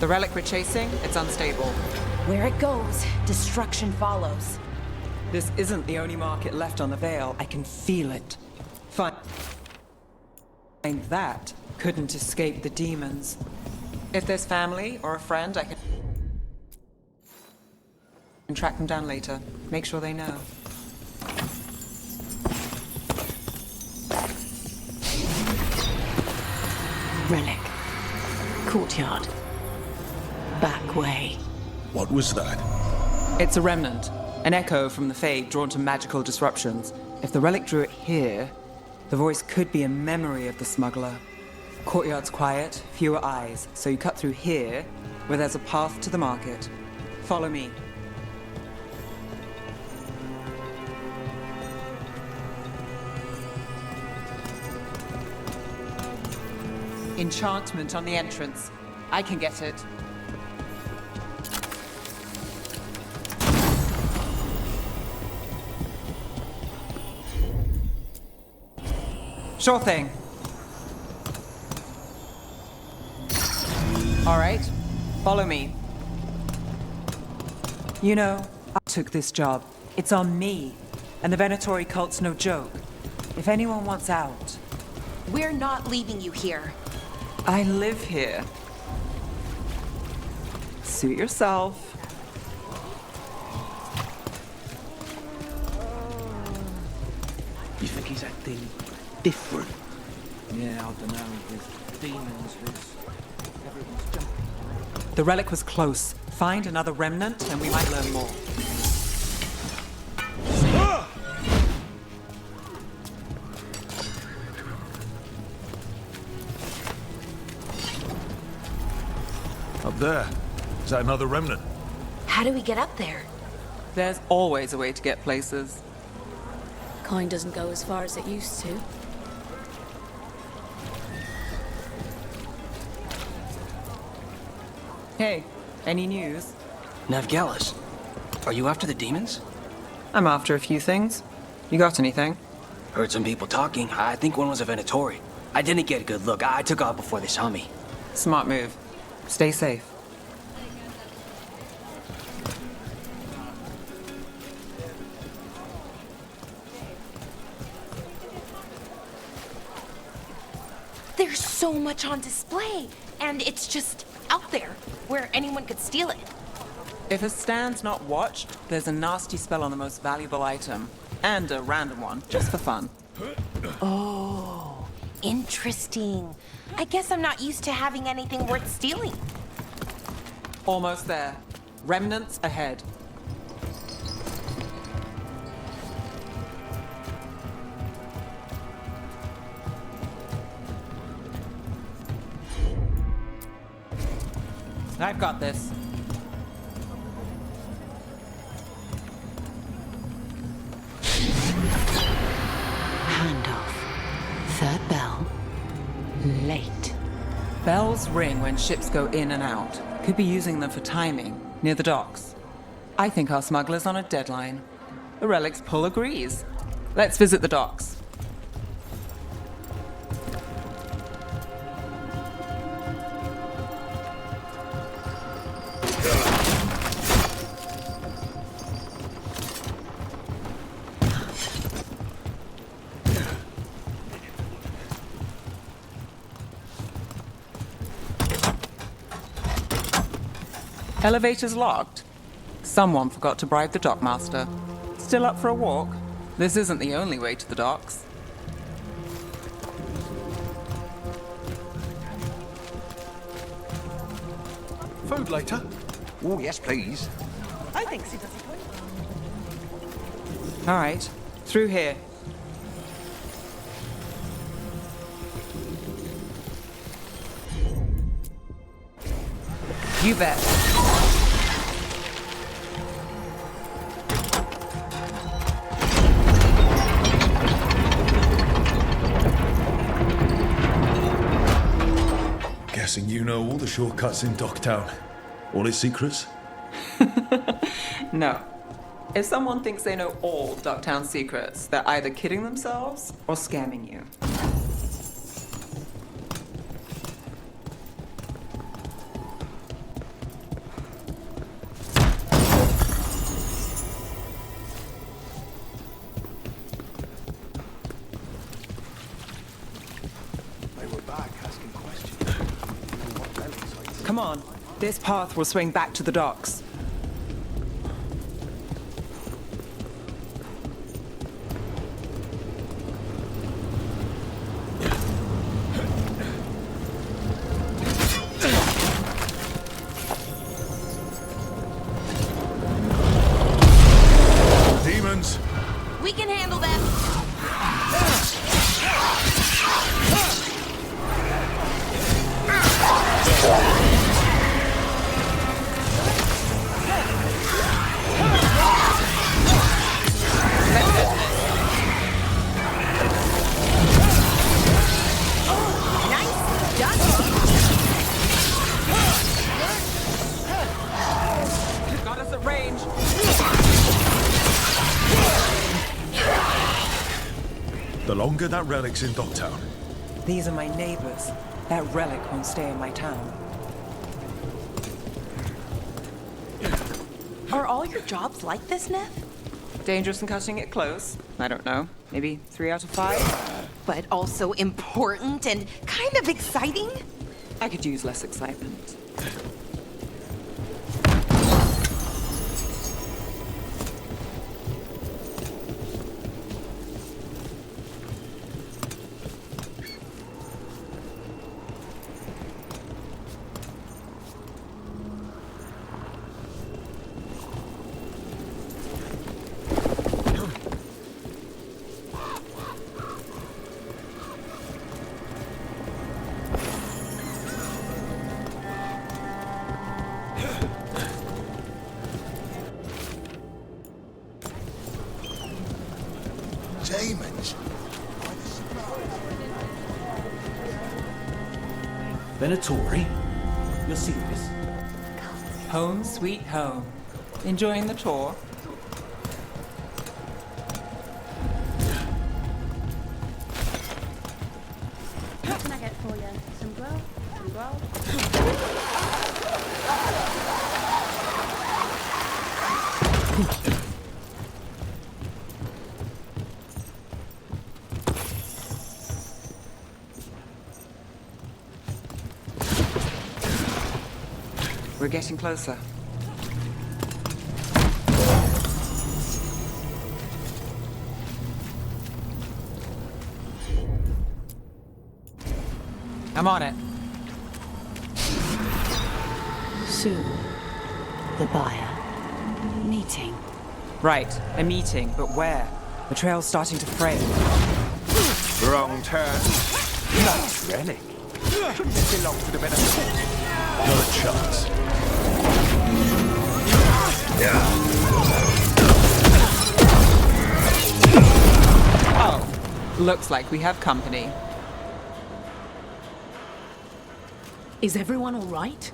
The relic we're chasing, it's unstable. Where it goes, destruction follows. This isn't the only market left on the Veil. I can feel it. Find that couldn't escape the demons. If there's family or a friend, I can track them down later. Make sure they know. Relic. Courtyard. Back way. What was that? It's a remnant. An echo from the Fade drawn to magical disruptions. If the relic drew it here, the voice could be a memory of the smuggler. Courtyard's quiet, fewer eyes, so you cut through here, where there's a path to the market. Follow me. Enchantment on the entrance. I can get it. Sure thing. All right, follow me. You know, I took this job. It's on me. And the Venatori cult's no joke. If anyone wants out... We're not leaving you here. I live here. Suit yourself. You think he's acting different? Yeah, I don't know. There's demons, everyone's jumping. The relic was close. Find another remnant and we might learn more. Up there. Is that another remnant? How do we get up there? There's always a way to get places. Coin doesn't go as far as it used to. Hey, any news? Navgalis, are you after the demons? I'm after a few things. You got anything? Heard some people talking. I think one was a Venatori. I didn't get a good look. I took off before they saw me. Smart move. Stay safe. There's so much on display, and it's just out there, where anyone could steal it. If a stand's not watched, there's a nasty spell on the most valuable item. And a random one, just for fun. Oh, interesting. I guess I'm not used to having anything worth stealing. Almost there. Remnants ahead. I've got this. Handoff. Third bell. Late. Bells ring when ships go in and out. Could be using them for timing, near the docks. I think our smuggler's on a deadline. The relic's pull agrees. Let's visit the docks. Elevator's locked. Someone forgot to bribe the dockmaster. Still up for a walk? This isn't the only way to the docks. Food later? Oh, yes, please. I think she does it. All right, through here. You bet. Guessing you know all the shortcuts in Docktown. All its secrets? No. If someone thinks they know all Docktown secrets, they're either kidding themselves or scamming you. Come on, this path will swing back to the docks. Demons! We can handle them. Got us at range. The longer that relic's in Docktown. These are my neighbors. That relic won't stay in my town. Are all your jobs like this, Nev? Dangerous and cutting it close. I don't know. Maybe 3 out of 5? But also important and kind of exciting? I could use less excitement. Demons. Venatori? You're serious? Home sweet home. Enjoying the tour? What can I get for you? Some grub? Some grub? We're getting closer. I'm on it. Soon, the buyer. Meeting. Right, a meeting, but where? The trail's starting to fray. Wrong turn. Nice relic. Shouldn't it belong to the Venatori? Not a chance. Oh, looks like we have company. Is everyone all right?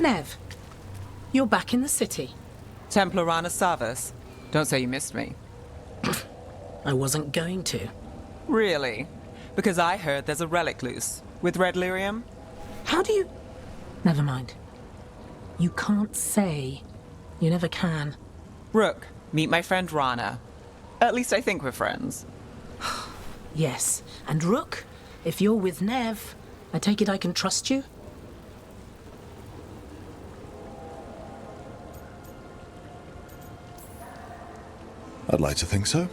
Nev, you're back in the city. Templar Rana Savas. Don't say you missed me. I wasn't going to. Really? Because I heard there's a relic loose. With red lyrium? How do you... Never mind. You can't say. You never can. Rook, meet my friend Rana. At least I think we're friends. Yes. And Rook, if you're with Nev, I take it I can trust you? I'd like to think so.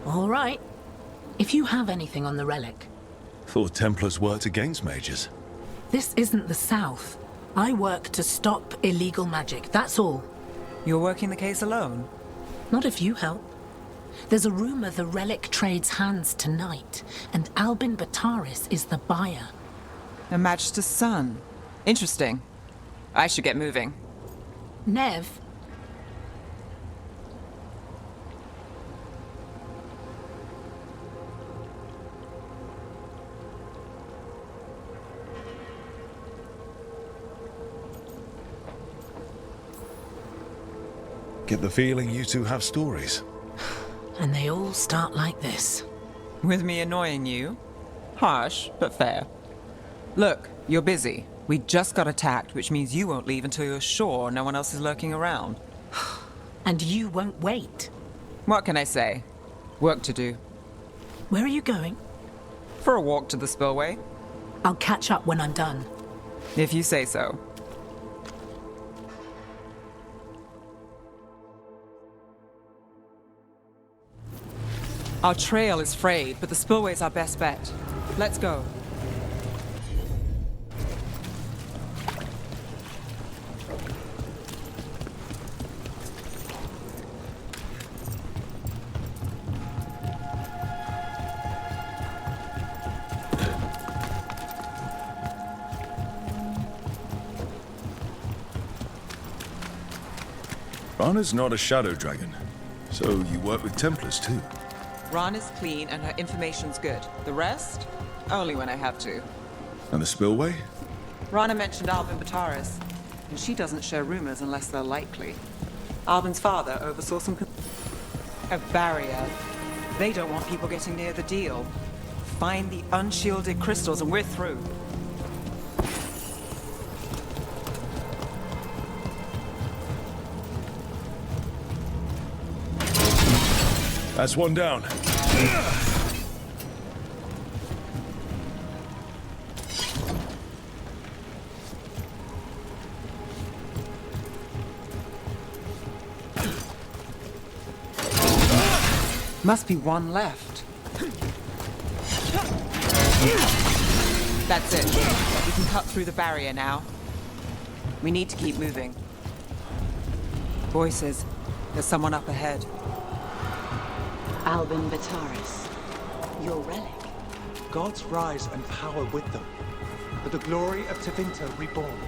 All right. If you have anything on the relic. Thought Templars worked against mages. This isn't the South. I work to stop illegal magic, that's all. You're working the case alone? Not if you help. There's a rumor the relic trades hands tonight, and Albin Bataris is the buyer. A Magister's son. Interesting. I should get moving. Nev? Get the feeling you two have stories. And they all start like this. With me annoying you? Harsh, but fair. Look, you're busy. We just got attacked, which means you won't leave until you're sure no one else is lurking around. And you won't wait. What can I say? Work to do. Where are you going? For a walk to the spillway. I'll catch up when I'm done. If you say so. Our trail is frayed, but the spillway's our best bet. Let's go. Rana's not a shadow dragon, so you work with Templars too. Ron is clean and her information's good. The rest? Only when I have to. And the spillway? Rana mentioned Albin Bataris, and she doesn't share rumors unless they're likely. Albin's father oversaw some... A barrier. They don't want people getting near the deal. Find the unshielded crystals and we're through. That's one down. Must be one left. That's it. We can cut through the barrier now. We need to keep moving. Voices. There's someone up ahead. Albin Bataris, your relic. Gods rise and power with them. For the glory of Tevinter reborn.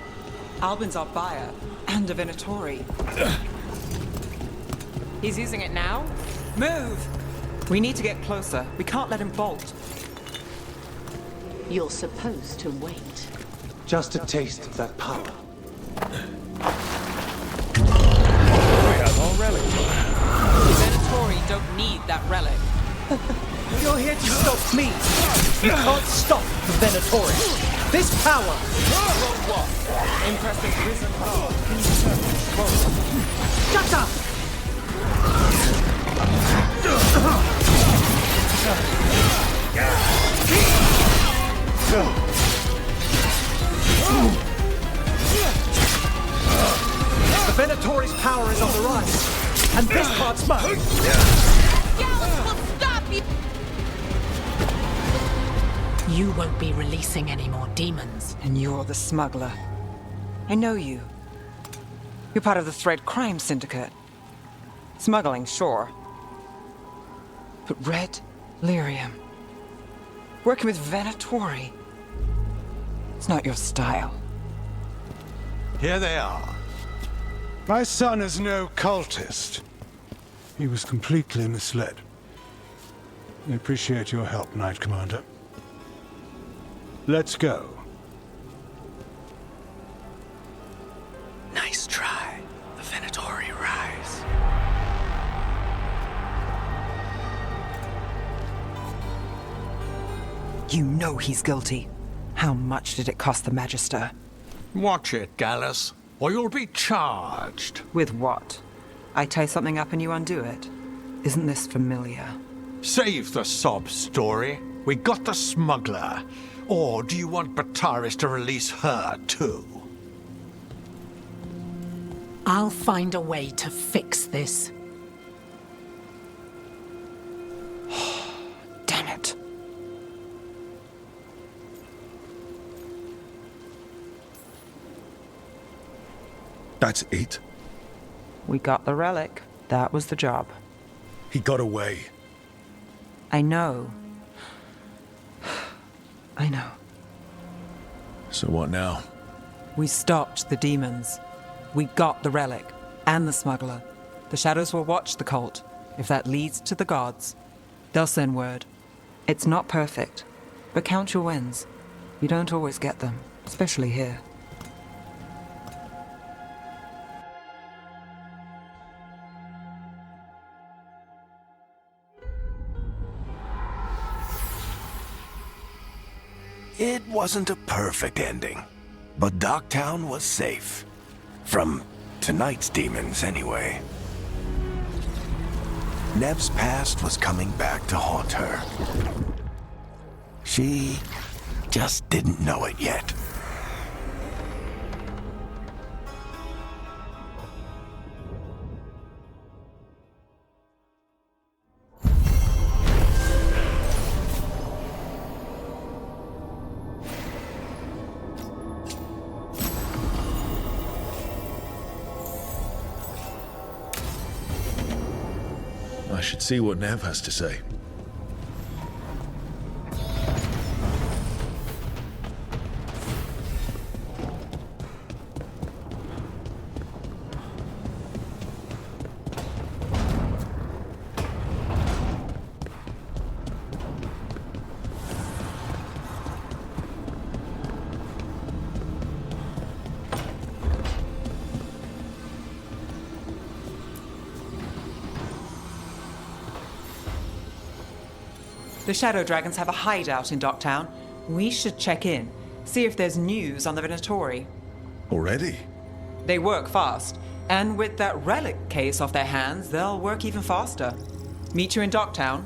Albin's our buyer, and a Venatori. He's using it now? Move! We need to get closer. We can't let him bolt. You're supposed to wait. Just a taste of that power. We have our relic. The Venatori don't need that relic. You're here to stop me. You can't stop the Venatori. This power. Impressive risen power. Shut up! The Venatori's power is on the rise, and this part's mine. Gallus will stop you! You won't be releasing any more demons. And you're the smuggler. I know you. You're part of the Thread Crime Syndicate. Smuggling, sure. But red lyrium. Working with Venatori. It's not your style. Here they are. My son is no cultist. He was completely misled. I appreciate your help, Knight Commander. Let's go. Nice try. The Venatori rise. You know he's guilty. How much did it cost the Magister? Watch it, Gallus, or you'll be charged. With what? I tie something up and you undo it. Isn't this familiar? Save the sob story. We got the smuggler. Or do you want Bataris to release her, too? I'll find a way to fix this. Damn it. That's it? We got the relic. That was the job. He got away. I know. I know. So what now? We stopped the demons. We got the relic and the smuggler. The shadows will watch the cult. If that leads to the gods, they'll send word. It's not perfect, but count your wins. You don't always get them, especially here. It wasn't a perfect ending, but Docktown was safe. From tonight's demons, anyway. Nev's past was coming back to haunt her. She just didn't know it yet. I should see what Nev has to say. The Shadow Dragons have a hideout in Docktown. We should check in, see if there's news on the Venatori. Already? They work fast, and with that relic case off their hands, they'll work even faster. Meet you in Docktown.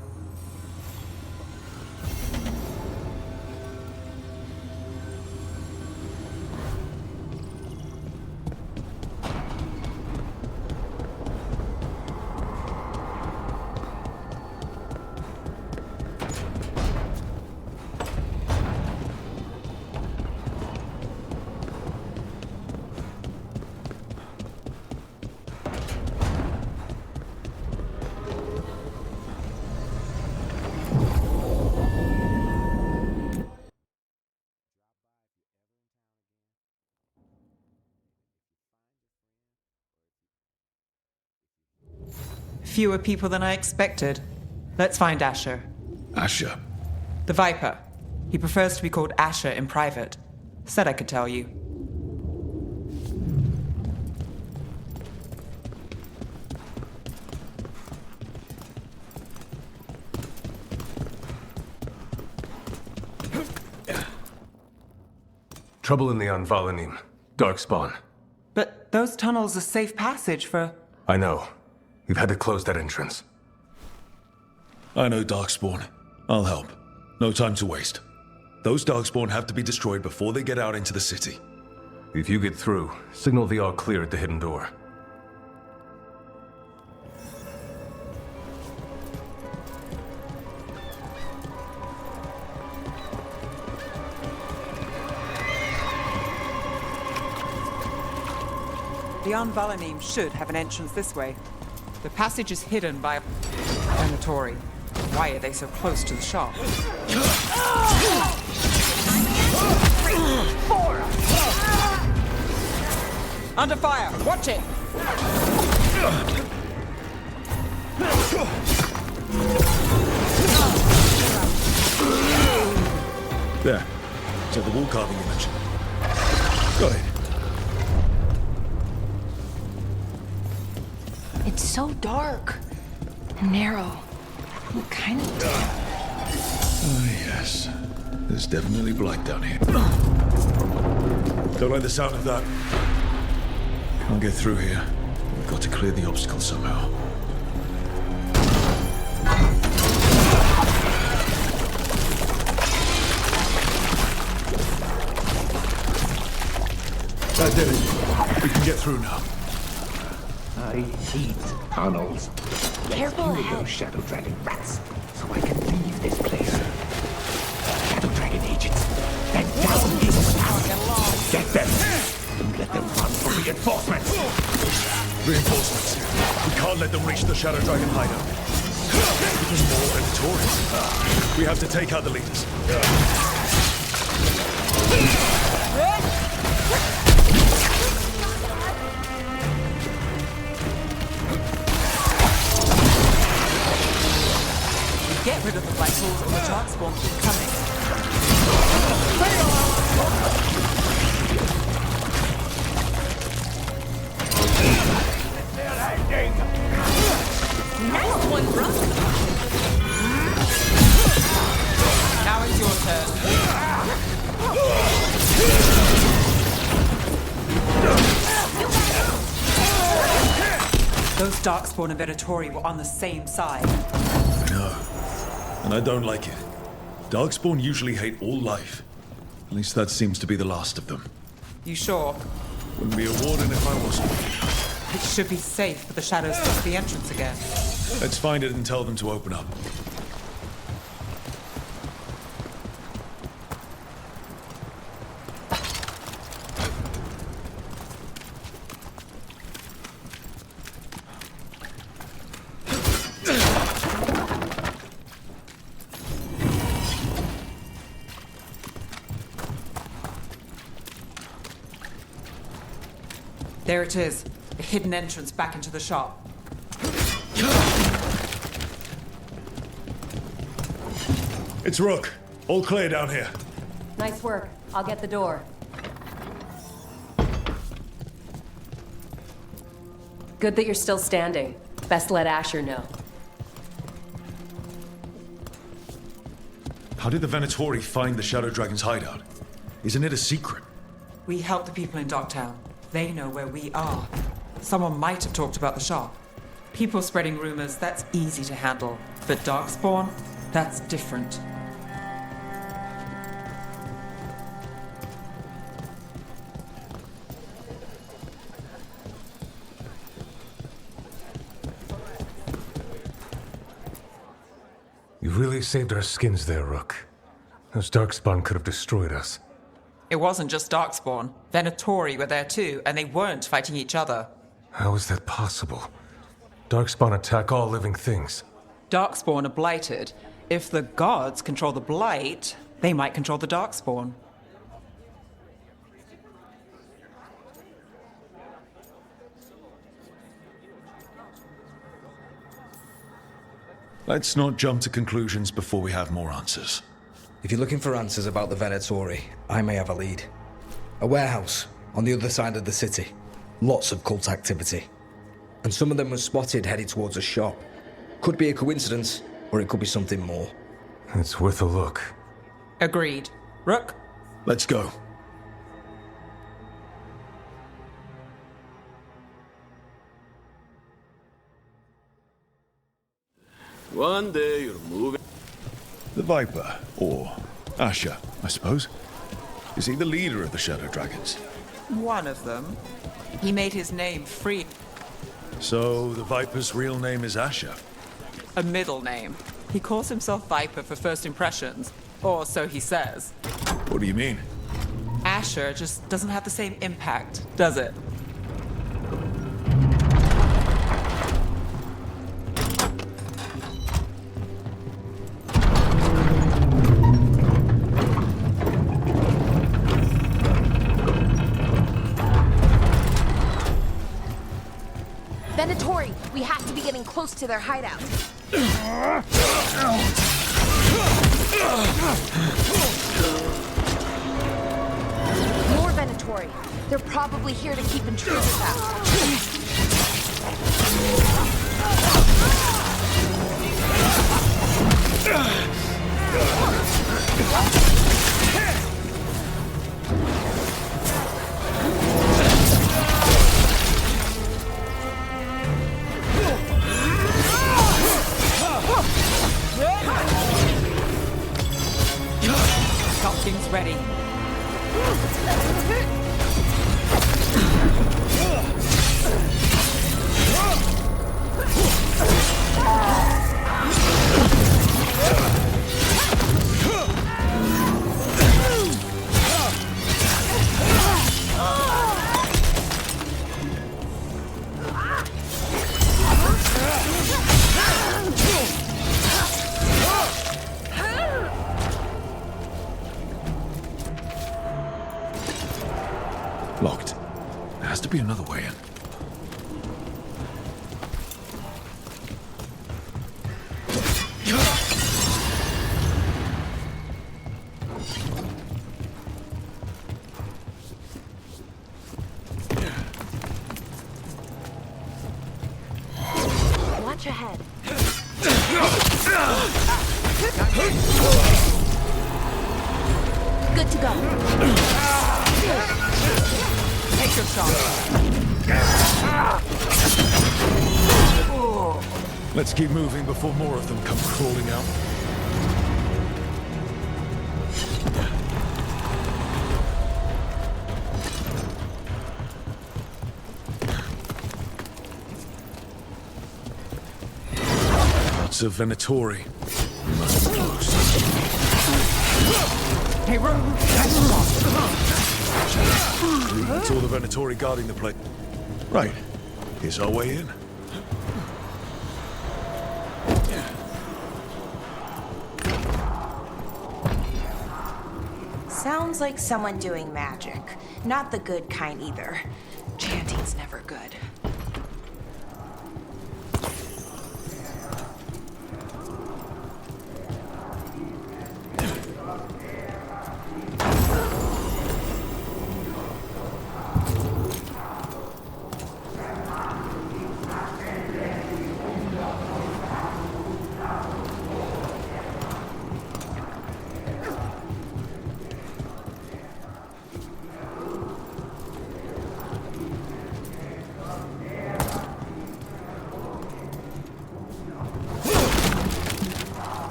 Fewer people than I expected. Let's find Asher. Asher? The Viper. He prefers to be called Asher in private. Said I could tell you. Trouble in the Anvalanim. Darkspawn. But those tunnels are safe passage for... I know. We've had to close that entrance. I know Darkspawn. I'll help. No time to waste. Those Darkspawn have to be destroyed before they get out into the city. If you get through, signal the all clear at the hidden door. The Anvalanim should have an entrance this way. The passage is hidden by a Venatori. Why are they so close to the shop? 3, 4. Under fire! Watch it! There. So the wall carving image. Got it. It's so dark, narrow, and kind of dead. Ah, yes. There's definitely blight down here. Don't like the sound of that. Can't get through here. We've got to clear the obstacle somehow. That did it. We can get through now. I hate tunnels. Careful Let's ahead. those Shadow Dragon rats, so I can leave this place. Shadow Dragon agents, they're down in the tower. Get them! Don't let them run for reinforcements! Reinforcements. We can't let them reach the Shadow Dragon hideout. There's more Venatori. We have to take out the leaders. Get rid of the black holes or the darkspawn keep coming. Nice one, bro. Now it's your turn. Those darkspawn and Venatori were on the same side. I know. And I don't like it. Darkspawn usually hate all life. At least that seems to be the last of them. You sure? Wouldn't be a warden if I wasn't. It should be safe for the shadows to block the entrance again. Let's find it and tell them to open up. There it is. A hidden entrance back into the shop. It's Rook. All clear down here. Nice work. I'll get the door. Good that you're still standing. Best let Asher know. How did the Venatori find the Shadow Dragon's hideout? Isn't it a secret? We help the people in Dogtown. They know where we are. Someone might have talked about the shop. People spreading rumors, that's easy to handle. But Darkspawn, that's different. You really saved our skins there, Rook. Those Darkspawn could have destroyed us. It wasn't just Darkspawn. Venatori were there too, and they weren't fighting each other. How is that possible? Darkspawn attack all living things. Darkspawn are blighted. If the gods control the blight, they might control the Darkspawn. Let's not jump to conclusions before we have more answers. If you're looking for answers about the Venatori, I may have a lead. A warehouse on the other side of the city. Lots of cult activity. And some of them were spotted headed towards a shop. Could be a coincidence, or it could be something more. It's worth a look. Agreed. Rook? Let's go. One day you're moving. The Viper, or Asher, I suppose. Is he the leader of the Shadow Dragons? One of them. He made his name free. So the Viper's real name is Asher? A middle name. He calls himself Viper for first impressions. Or so he says. What do you mean? Asher just doesn't have the same impact, does it? Venatori, we have to be getting close to their hideout. More Venatori. They're probably here to keep intruders out. Stocking's ready. Locked. There has to be another way in. Watch ahead. Good to go. Take your shot. Let's keep moving before more of them come crawling out. Lots of Venatori. We must be close. Hey, run! That's all the Venatori guarding the place. Right. Here's our way in. Sounds like someone doing magic. Not the good kind either. Chanting's never good.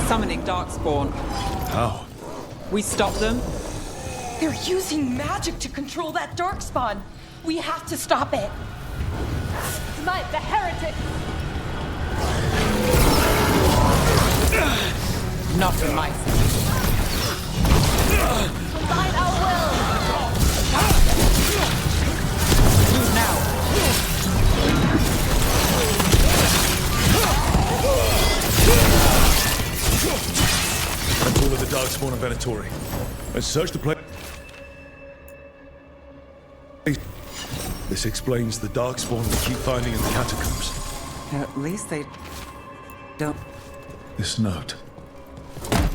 Summoning Darkspawn. How? We stop them? They're using magic to control that Darkspawn. We have to stop it. Smite the heretic! Not in my Combine our will! now. That's all of the Darkspawn and Venatori. Let's search the place. This explains the Darkspawn we keep finding in the catacombs. At least they don't. This note.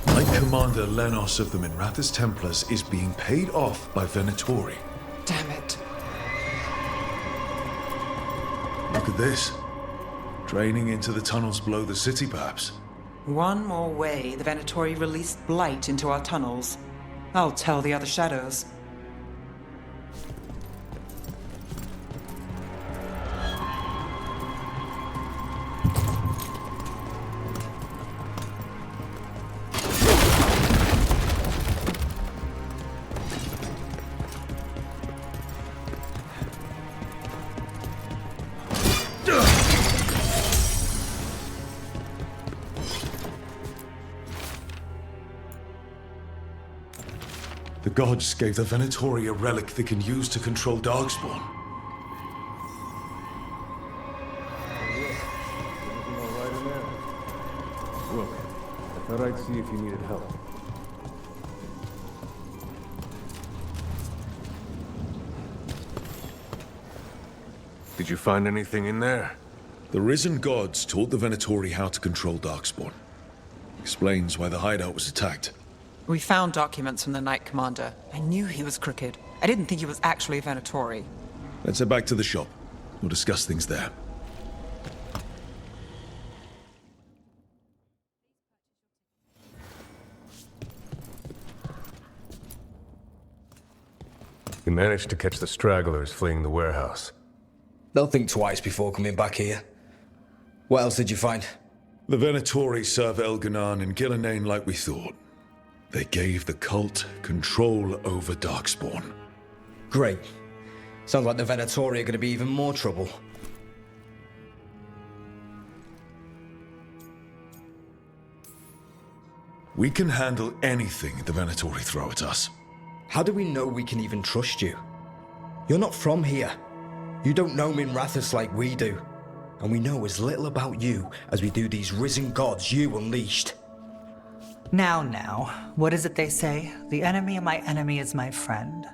Knight Commander Lenos of the Minrathous Templars is being paid off by Venatori. Damn it. Look at this. Draining into the tunnels below the city, perhaps. One more way the Venatori released blight into our tunnels. I'll tell the other shadows. The gods gave the Venatori a relic they can use to control Darkspawn. Look, I thought I'd see if you needed help. Did you find anything in there? The risen gods taught the Venatori how to control Darkspawn. Explains why the hideout was attacked. We found documents from the Knight Commander. I knew he was crooked. I didn't think he was actually a Venatori. Let's head back to the shop. We'll discuss things there. We managed to catch the stragglers fleeing the warehouse. They'll think twice before coming back here. What else did you find? The Venatori serve Elganon and Gillinane like we thought. They gave the cult control over Darkspawn. Great. Sounds like the Venatori are going to be even more trouble. We can handle anything the Venatori throw at us. How do we know we can even trust you? You're not from here. You don't know Minrathous like we do. And we know as little about you as we do these risen gods you unleashed. Now, what is it they say? The enemy of my enemy is my friend.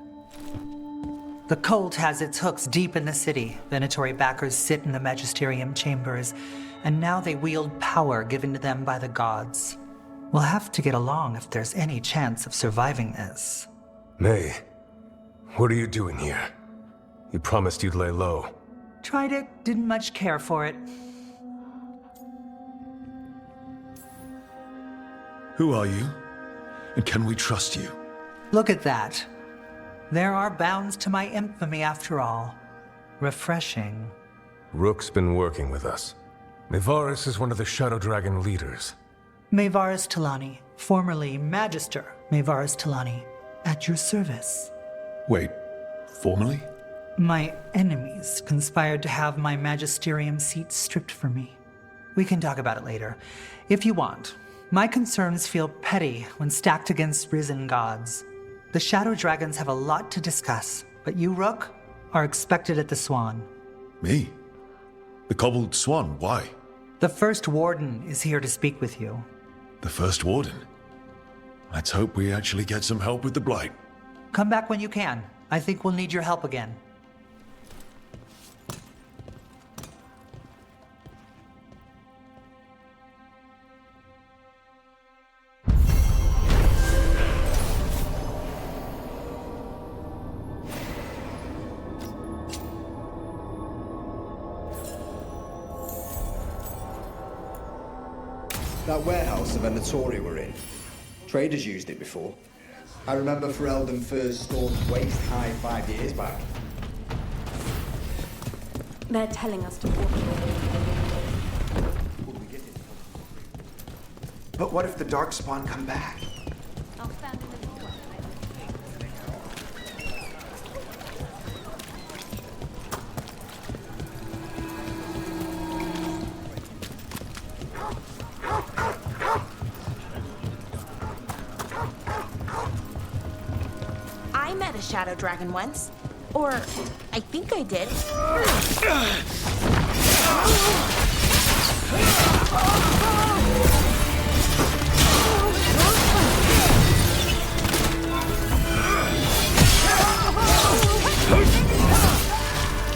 The cult has its hooks deep in the city. Venatori backers sit in the magisterium chambers, and now they wield power given to them by the gods. We'll have to get along if there's any chance of surviving this. May, what are you doing here? You promised you'd lay low. Tried it, didn't much care for it. Who are you? And can we trust you? Look at that. There are bounds to my infamy after all. Refreshing. Rook's been working with us. Mevaris is one of the Shadow Dragon leaders. Mevaris Talani, formerly Magister Mevaris Talani, at your service. Wait, formally? My enemies conspired to have my magisterium seat stripped from me. We can talk about it later, if you want. My concerns feel petty when stacked against risen gods. The Shadow Dragons have a lot to discuss, but you, Rook, are expected at the Swan. Me? The Cobbled Swan, why? The First Warden is here to speak with you. The First Warden? Let's hope we actually get some help with the Blight. Come back when you can. I think we'll need your help again. That warehouse the Venatori were in. Traders used it before. I remember Ferelden first stormed waist high 5 years back. They're telling us to walk away. But what if the Darkspawn come back? I'll stand in the doorway. I met a Shadow Dragon once. Or, I think I did.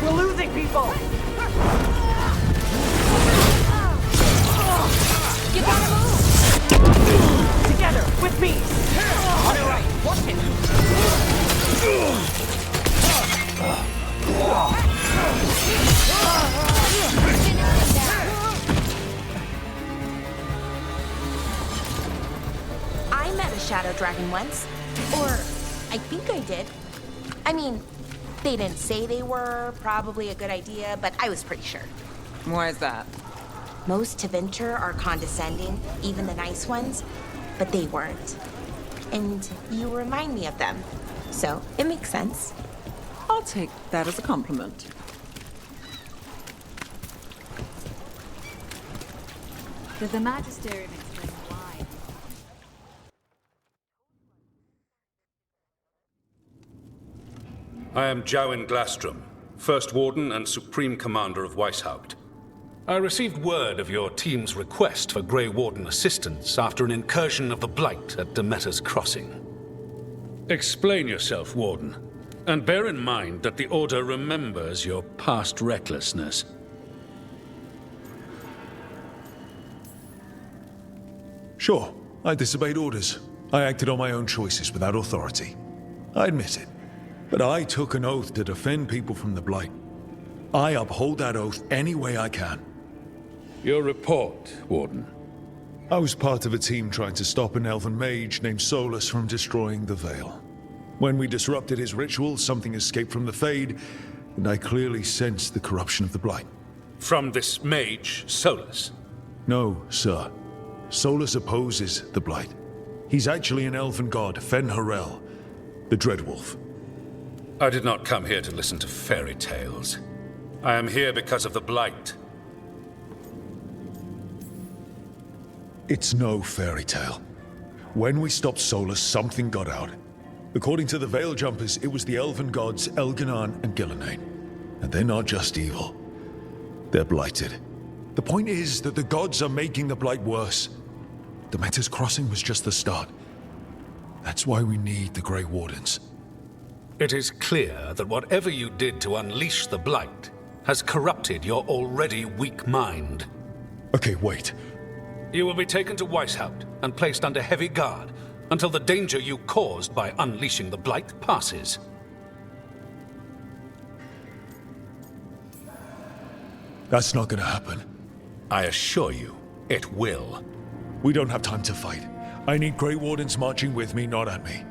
We're losing people! You gotta move! Together, with me! On your right, watch it! I met a Shadow Dragon once. Or, I think I did. I mean, they didn't say they were probably a good idea, but I was pretty sure. Why is that? Most Tevinter are condescending, even the nice ones, but they weren't. And you remind me of them. So, it makes sense. I'll take that as a compliment. Did the Magisterium explain why? I am Jowen Glastrom, First Warden and Supreme Commander of Weishaupt. I received word of your team's request for Grey Warden assistance after an incursion of the Blight at Demeter's Crossing. Explain yourself, Warden, and bear in mind that the Order remembers your past recklessness. Sure, I disobeyed orders. I acted on my own choices without authority. I admit it. But I took an oath to defend people from the Blight. I uphold that oath any way I can. Your report, Warden. I was part of a team trying to stop an elven mage named Solus from destroying the Veil. When we disrupted his ritual, something escaped from the Fade, and I clearly sensed the corruption of the Blight. From this mage, Solus? No, sir. Solus opposes the Blight. He's actually an elven god, Fen-Harel, the Dreadwolf. I did not come here to listen to fairy tales. I am here because of the Blight. It's no fairy tale. When we stopped Solus, something got out. According to the Veil Jumpers, it was the elven gods Elganan and Gillenane. And they're not just evil. They're blighted. The point is that the gods are making the Blight worse. Demeter's Crossing was just the start. That's why we need the Grey Wardens. It is clear that whatever you did to unleash the Blight has corrupted your already weak mind. Okay, wait. You will be taken to Weishaupt and placed under heavy guard until the danger you caused by unleashing the Blight passes. That's not gonna happen. I assure you, it will. We don't have time to fight. I need Grey Wardens marching with me, not at me.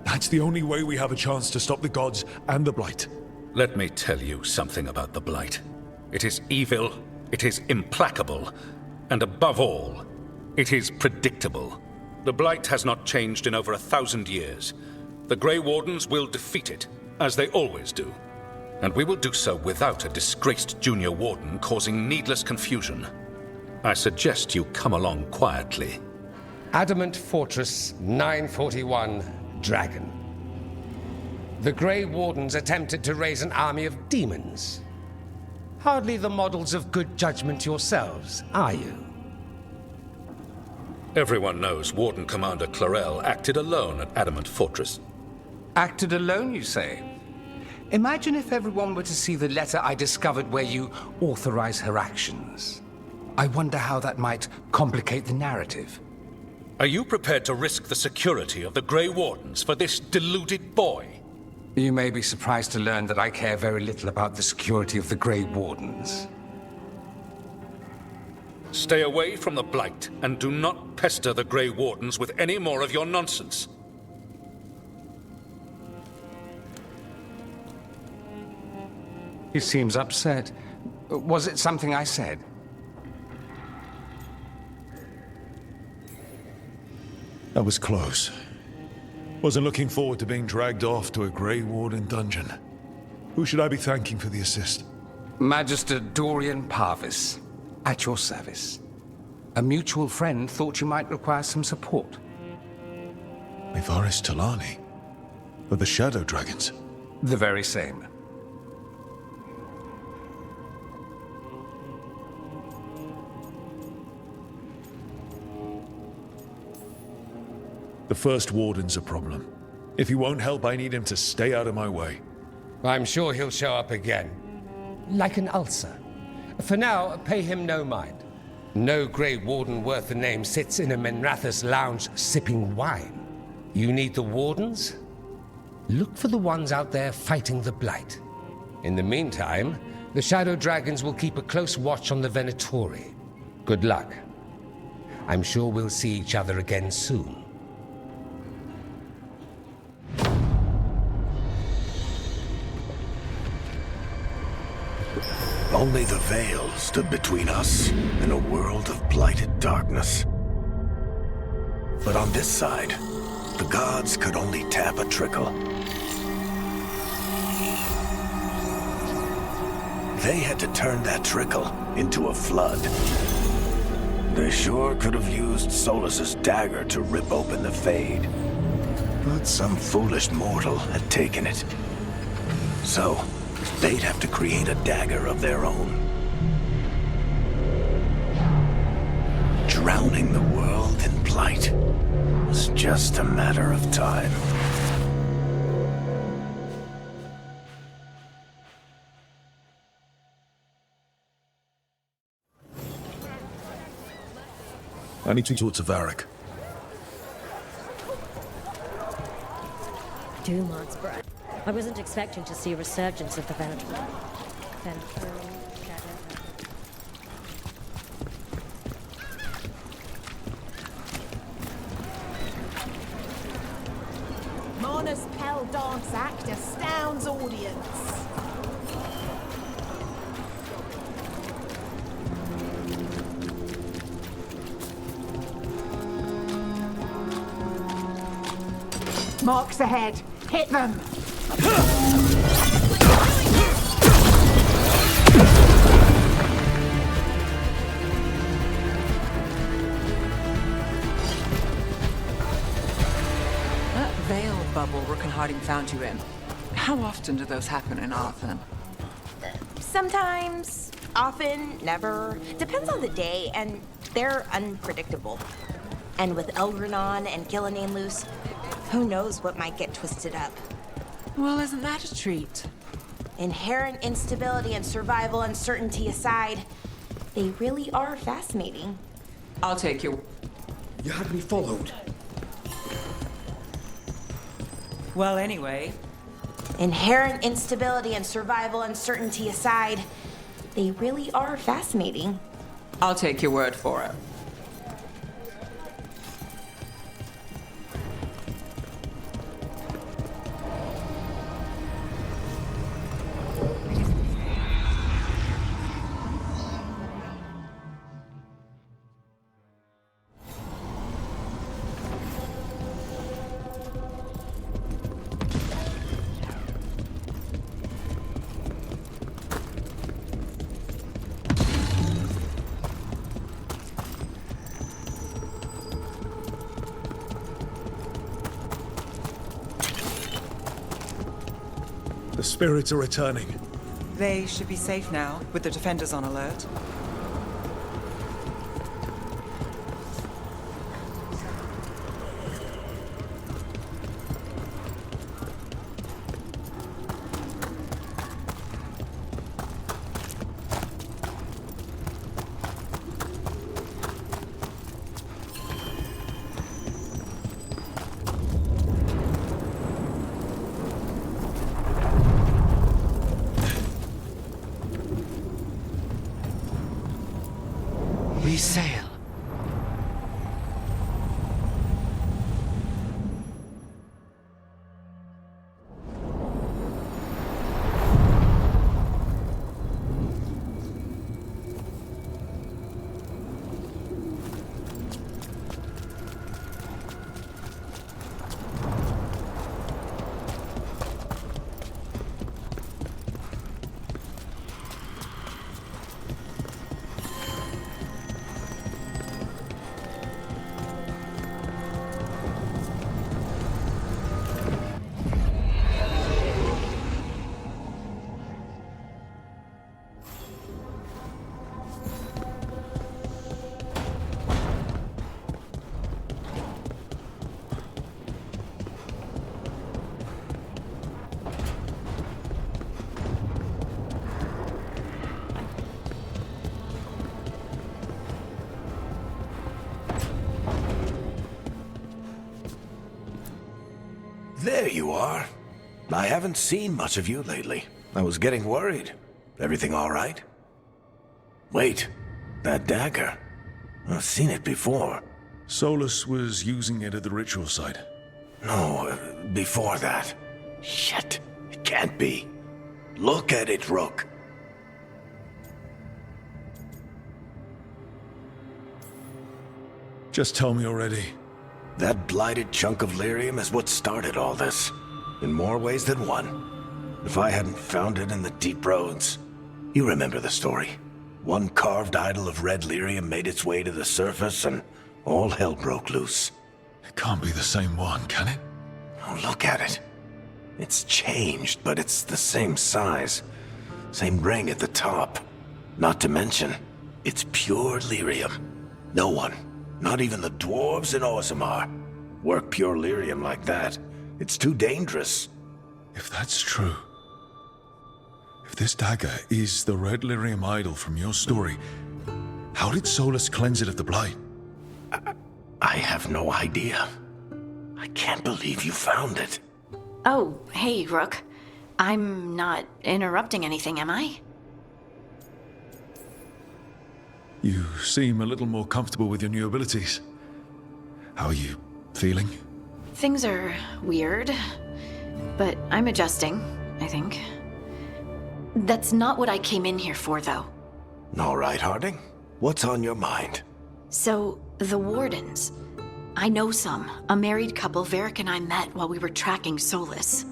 That's the only way we have a chance to stop the gods and the Blight. Let me tell you something about the Blight. It is evil, it is implacable, and above all, it is predictable. The Blight has not changed in over 1,000 years. The Grey Wardens will defeat it, as they always do. And we will do so without a disgraced junior warden causing needless confusion. I suggest you come along quietly. Adamant Fortress 941, Dragon. The Grey Wardens attempted to raise an army of demons. Hardly the models of good judgment yourselves, are you? Everyone knows Warden Commander Clarel acted alone at Adamant Fortress. Acted alone, you say? Imagine if everyone were to see the letter I discovered where you authorize her actions. I wonder how that might complicate the narrative. Are you prepared to risk the security of the Grey Wardens for this deluded boy? You may be surprised to learn that I care very little about the security of the Grey Wardens. Stay away from the Blight, and do not pester the Grey Wardens with any more of your nonsense. He seems upset. Was it something I said? That was close. Wasn't looking forward to being dragged off to a Grey Warden dungeon. Who should I be thanking for the assist? Magister Dorian Parvis, at your service. A mutual friend thought you might require some support. Ivaris Talani? Of the Shadow Dragons? The very same. The First Warden's a problem. If he won't help, I need him to stay out of my way. I'm sure he'll show up again. Like an ulcer. For now, pay him no mind. No Grey Warden worth the name sits in a Menrathus lounge sipping wine. You need the Wardens? Look for the ones out there fighting the Blight. In the meantime, the Shadow Dragons will keep a close watch on the Venatori. Good luck. I'm sure we'll see each other again soon. Only the Veil stood between us and a world of blighted darkness. But on this side, the gods could only tap a trickle. They had to turn that trickle into a flood. They sure could have used Solus's dagger to rip open the Fade. But some foolish mortal had taken it. So, they'd have to create a dagger of their own. Drowning the world in blight was just a matter of time. I need to talk to Varric. Dumont's breath. I wasn't expecting to see a resurgence of the Venator. Mona's Pel Veil dance act astounds audience. Marks ahead. Hit them. That veil bubble Rook and Harding found you in. How often do those happen in Arthur? Sometimes, often, never. Depends on the day, and they're unpredictable. And with Elgranon and Gillenane loose, who knows what might get twisted up. Well, isn't that a treat? Inherent instability and survival uncertainty aside, they really are fascinating. I'll take you. You had me followed. Well, anyway. Inherent instability and survival uncertainty aside, they really are fascinating. I'll take your word for it. The spirits are returning. They should be safe now, with the defenders on alert. We sail. There you are. I haven't seen much of you lately. I was getting worried. Everything all right? Wait, that dagger. I've seen it before. Solus was using it at the ritual site. No, before that. Shit, it can't be. Look at it, Rook. Just tell me already. That blighted chunk of lyrium is what started all this. In more ways than one. If I hadn't found it in the deep roads. You remember the story. One carved idol of red lyrium made its way to the surface and all hell broke loose. It can't be the same one, can it? Oh, look at it. It's changed, but it's the same size. Same ring at the top. Not to mention, it's pure lyrium. No one, not even the dwarves in Orzammar, work pure lyrium like that. It's too dangerous. If that's true, if this dagger is the red lyrium idol from your story, how did Solus cleanse it of the blight? I have no idea. I can't believe you found it. Oh, hey, Rook. I'm not interrupting anything, am I? You seem a little more comfortable with your new abilities. How are you feeling? Things are weird. But I'm adjusting, I think. That's not what I came in here for, though. All right, Harding. What's on your mind? So, the Wardens. I know some. A married couple Varric and I met while we were tracking Solus.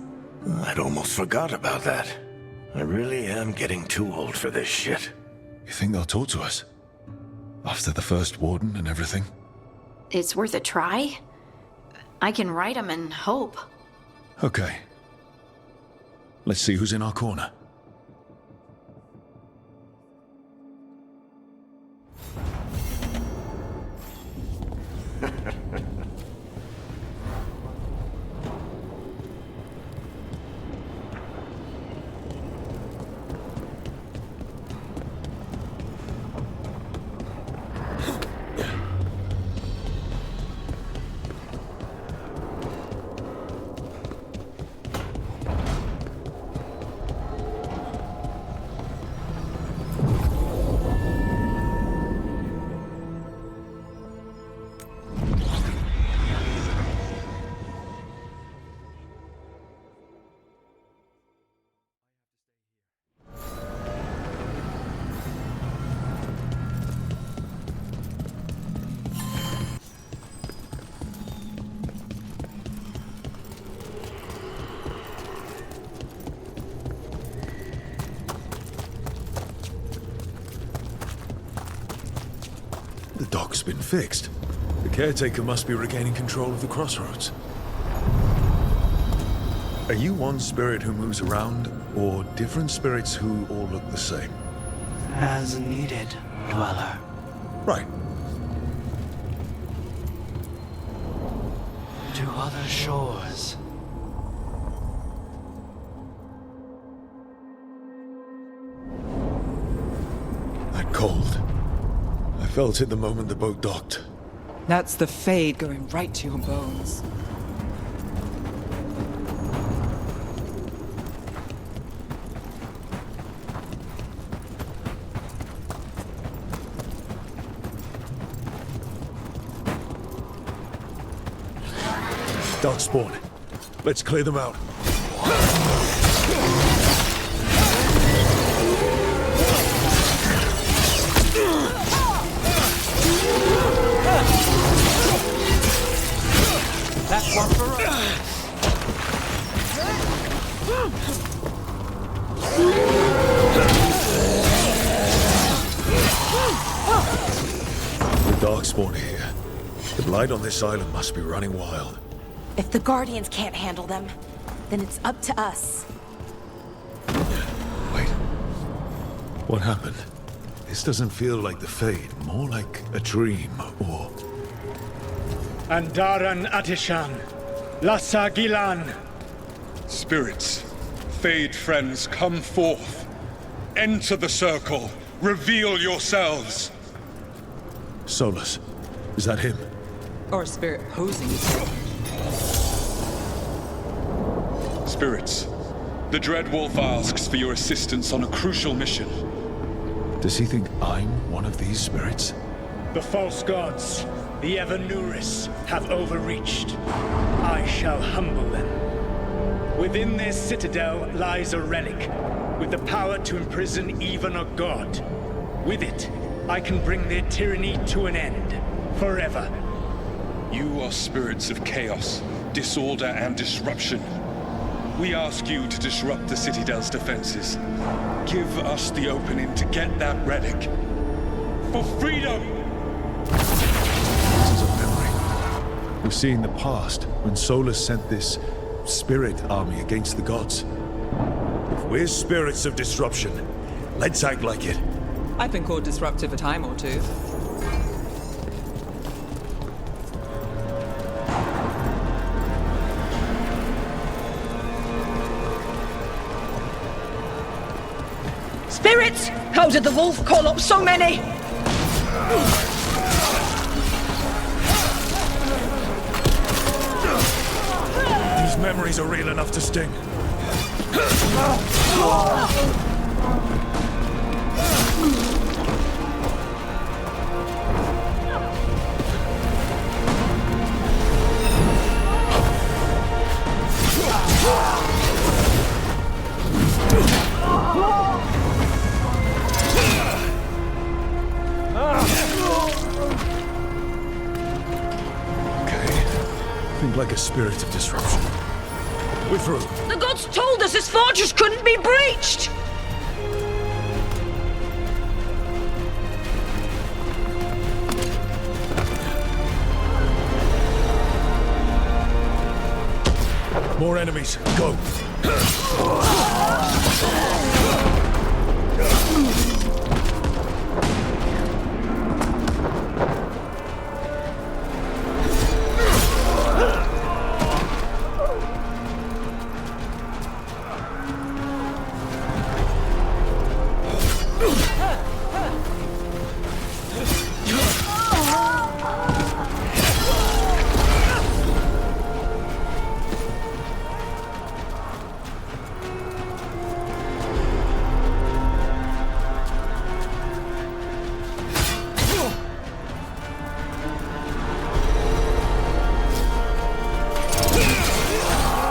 I'd almost forgot about that. I really am getting too old for this shit. You think they'll talk to us? After the first Warden and everything? It's worth a try. I can write them and hope. Okay. Let's see who's in our corner. The dock's been fixed. The caretaker must be regaining control of the crossroads. Are you one spirit who moves around, or different spirits who all look the same? As needed, Dweller. Right. To other shores. That cold. I felt it the moment the boat docked. That's the Fade going right to your bones. Darkspawn. Let's clear them out. That's one for us. The Darkspawn are here. The blight on this island must be running wild. If the Guardians can't handle them, then it's up to us. Wait. What happened? This doesn't feel like the Fade, more like a dream, or... Andaran Atishan, Lassa Gilan. Spirits, Fade friends, come forth. Enter the circle. Reveal yourselves. Solus. Is that him? Or a spirit posing. Spirits, the Dread Wolf asks for your assistance on a crucial mission. Does he think I'm one of these spirits? The false gods, the Ever-Nuris, have overreached. I shall humble them. Within their citadel lies a relic, with the power to imprison even a god. With it, I can bring their tyranny to an end, forever. You are spirits of chaos, disorder, and disruption. We ask you to disrupt the Citadel's defenses. Give us the opening to get that relic. For freedom! This is a memory. We see in the past when Solus sent this spirit army against the gods. If we're spirits of disruption, let's act like it. I've been called disruptive a time or two. Spirits! How did the wolf call up so many? These memories are real enough to sting. Think like a spirit of disruption. We're through. The gods told us this fortress couldn't be breached! More enemies. Go.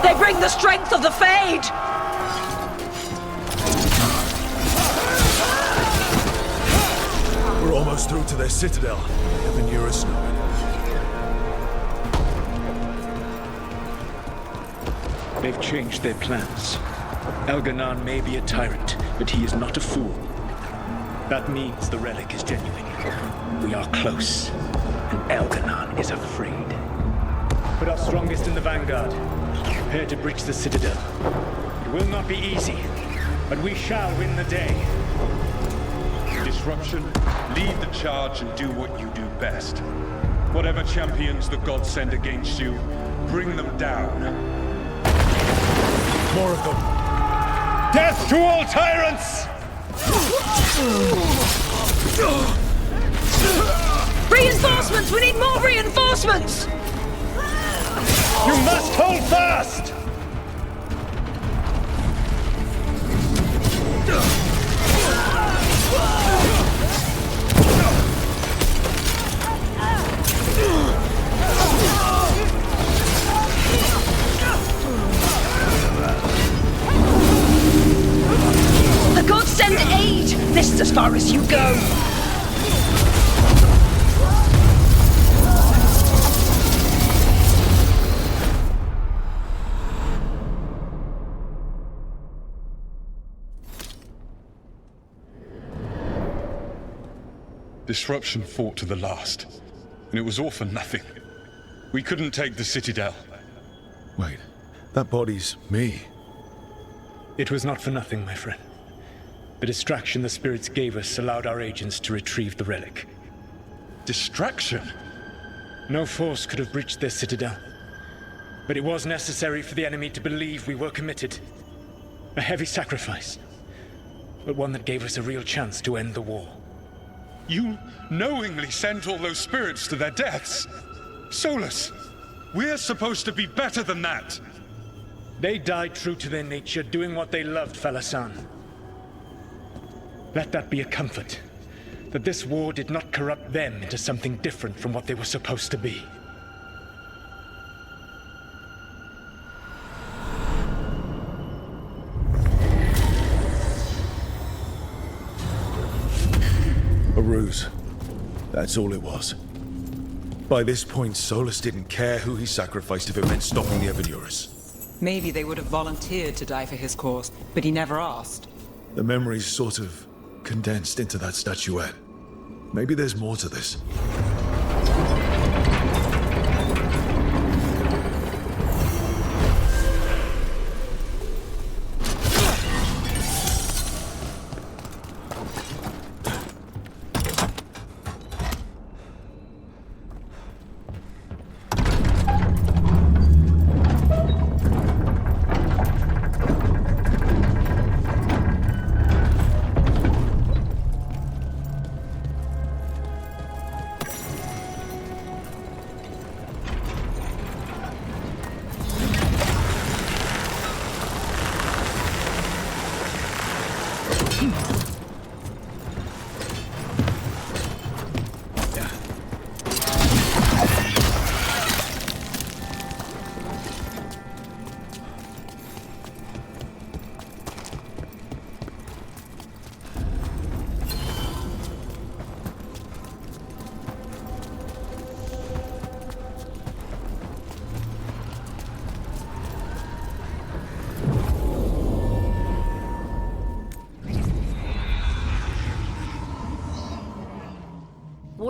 They bring the strength of the Fade! We're almost through to their citadel. Evan Eurus know it. They've changed their plans. Elganon may be a tyrant, but he is not a fool. That means the relic is genuine. We are close, and Elganon is afraid. Put our strongest in the vanguard. Prepare to breach the citadel. It will not be easy, but we shall win the day. Disruption, lead the charge and do what you do best. Whatever champions the gods send against you, bring them down. More of them. Death to all tyrants! Reinforcements! We need more reinforcements! You must hold fast! The gods send aid! This is as far as you go! Disruption fought to the last, and it was all for nothing. We couldn't take the Citadel. Wait, that body's me. It was not for nothing, my friend. The distraction the spirits gave us allowed our agents to retrieve the relic. Distraction? No force could have breached their citadel. But it was necessary for the enemy to believe we were committed. A heavy sacrifice, but one that gave us a real chance to end the war. You knowingly sent all those spirits to their deaths. Solus, we're supposed to be better than that. They died true to their nature, doing what they loved, Falasan. Let that be a comfort, that this war did not corrupt them into something different from what they were supposed to be. A ruse. That's all it was. By this point, Solus didn't care who he sacrificed if it meant stopping the Evan Eurus. Maybe they would have volunteered to die for his cause, but he never asked. The memories sort of condensed into that statuette. Maybe there's more to this.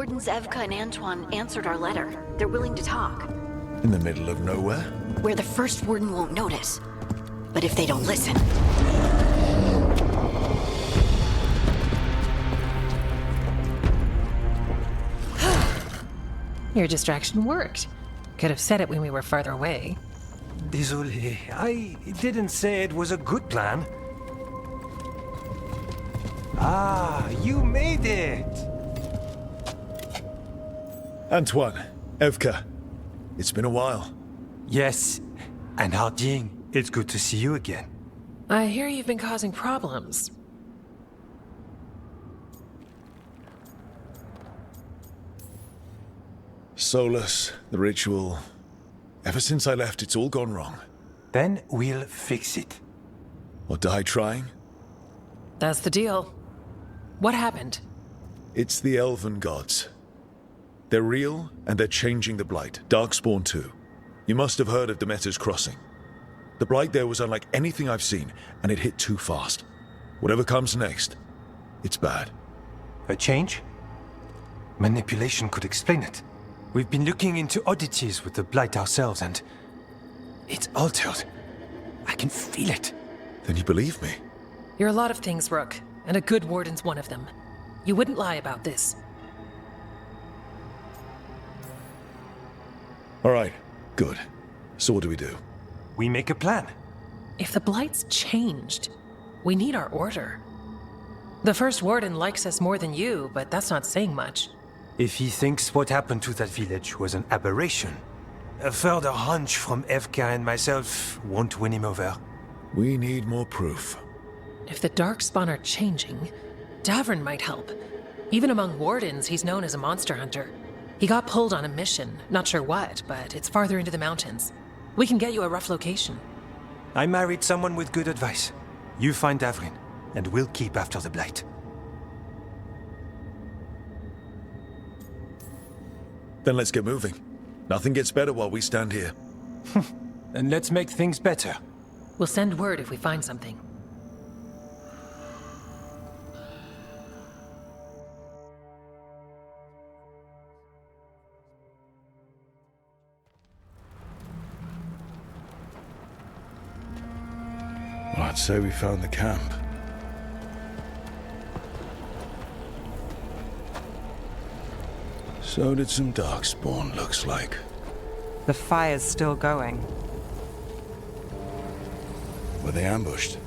Wardens Evka and Antoine answered our letter. They're willing to talk. In the middle of nowhere? Where the first warden won't notice. But if they don't listen... Your distraction worked. Could have said it when we were farther away. Désolé, I didn't say it was a good plan. Ah, you made it! Antoine, Evka, it's been a while. Yes, and Harding, it's good to see you again. I hear you've been causing problems. Solus, the ritual. Ever since I left, it's all gone wrong. Then we'll fix it. Or die trying? That's the deal. What happened? It's the elven gods. They're real, and they're changing the Blight. Darkspawn too. You must have heard of Demeter's Crossing. The Blight there was unlike anything I've seen, and it hit too fast. Whatever comes next, it's bad. A change? Manipulation could explain it. We've been looking into oddities with the Blight ourselves, and it's altered. I can feel it. Then you believe me? You're a lot of things, Rook, and a good warden's one of them. You wouldn't lie about this. All right, good. So what do we do? We make a plan. If the Blight's changed, we need our order. The first warden likes us more than you, but that's not saying much. If he thinks what happened to that village was an aberration, a further hunch from Evka and myself won't win him over. We need more proof. If the Darkspawn are changing, Davrin might help. Even among wardens, he's known as a monster hunter. He got pulled on a mission, not sure what, but it's farther into the mountains. We can get you a rough location. I married someone with good advice. You find Davrin, and we'll keep after the Blight. Then let's get moving. Nothing gets better while we stand here. Then let's make things better. We'll send word if we find something. Well, I'd say we found the camp. So did some Darkspawn, looks like. The fire's still going. Were they ambushed?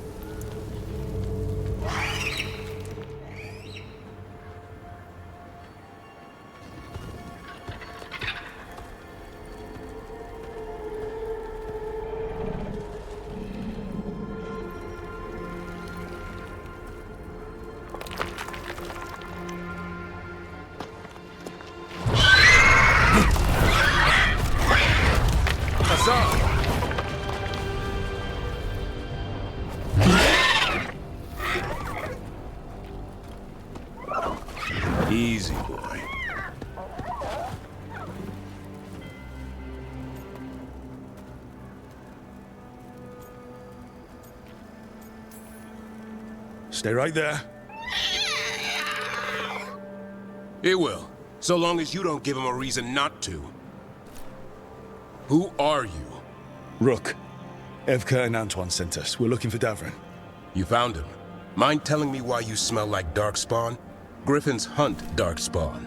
Easy, boy. Stay right there. It will, so long as you don't give him a reason not to. Who are you? Rook. Evka and Antoine sent us. We're looking for Davrin. You found him. Mind telling me why you smell like Darkspawn? Griffins hunt Darkspawn.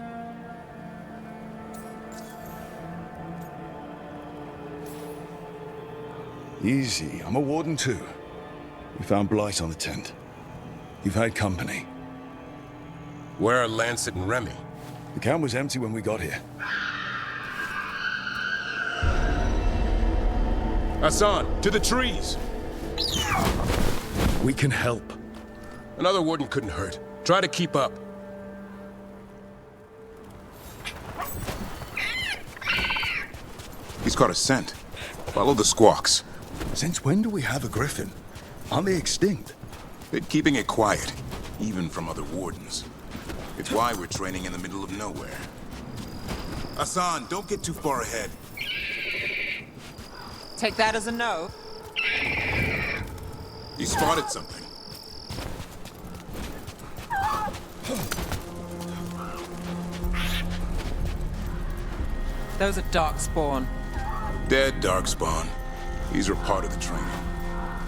Easy. I'm a warden too. We found Blight on the tent. You've had company. Where are Lancet and Remy? The camp was empty when we got here. Hassan, to the trees! We can help. Another warden couldn't hurt. Try to keep up. He's got a scent. Follow the squawks. Since when do we have a griffin? Aren't they extinct? Been keeping it quiet, even from other wardens. It's why we're training in the middle of nowhere. Hassan, don't get too far ahead. Take that as a no. You spotted something. Those are Darkspawn. Dead Darkspawn. These were part of the training.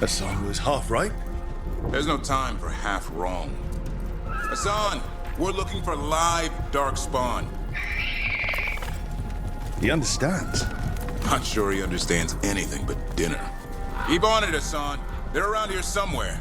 Hassan was half right. There's no time for half wrong. Hassan, we're looking for live Darkspawn. He understands. Not sure he understands anything but dinner. Keep on it, Hassan. They're around here somewhere.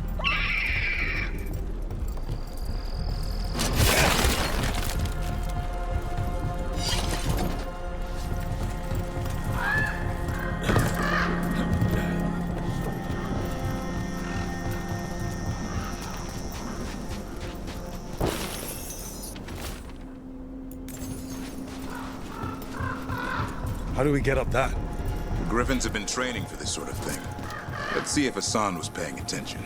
How do we get up that? The Griffins have been training for this sort of thing. Let's see if Hassan was paying attention.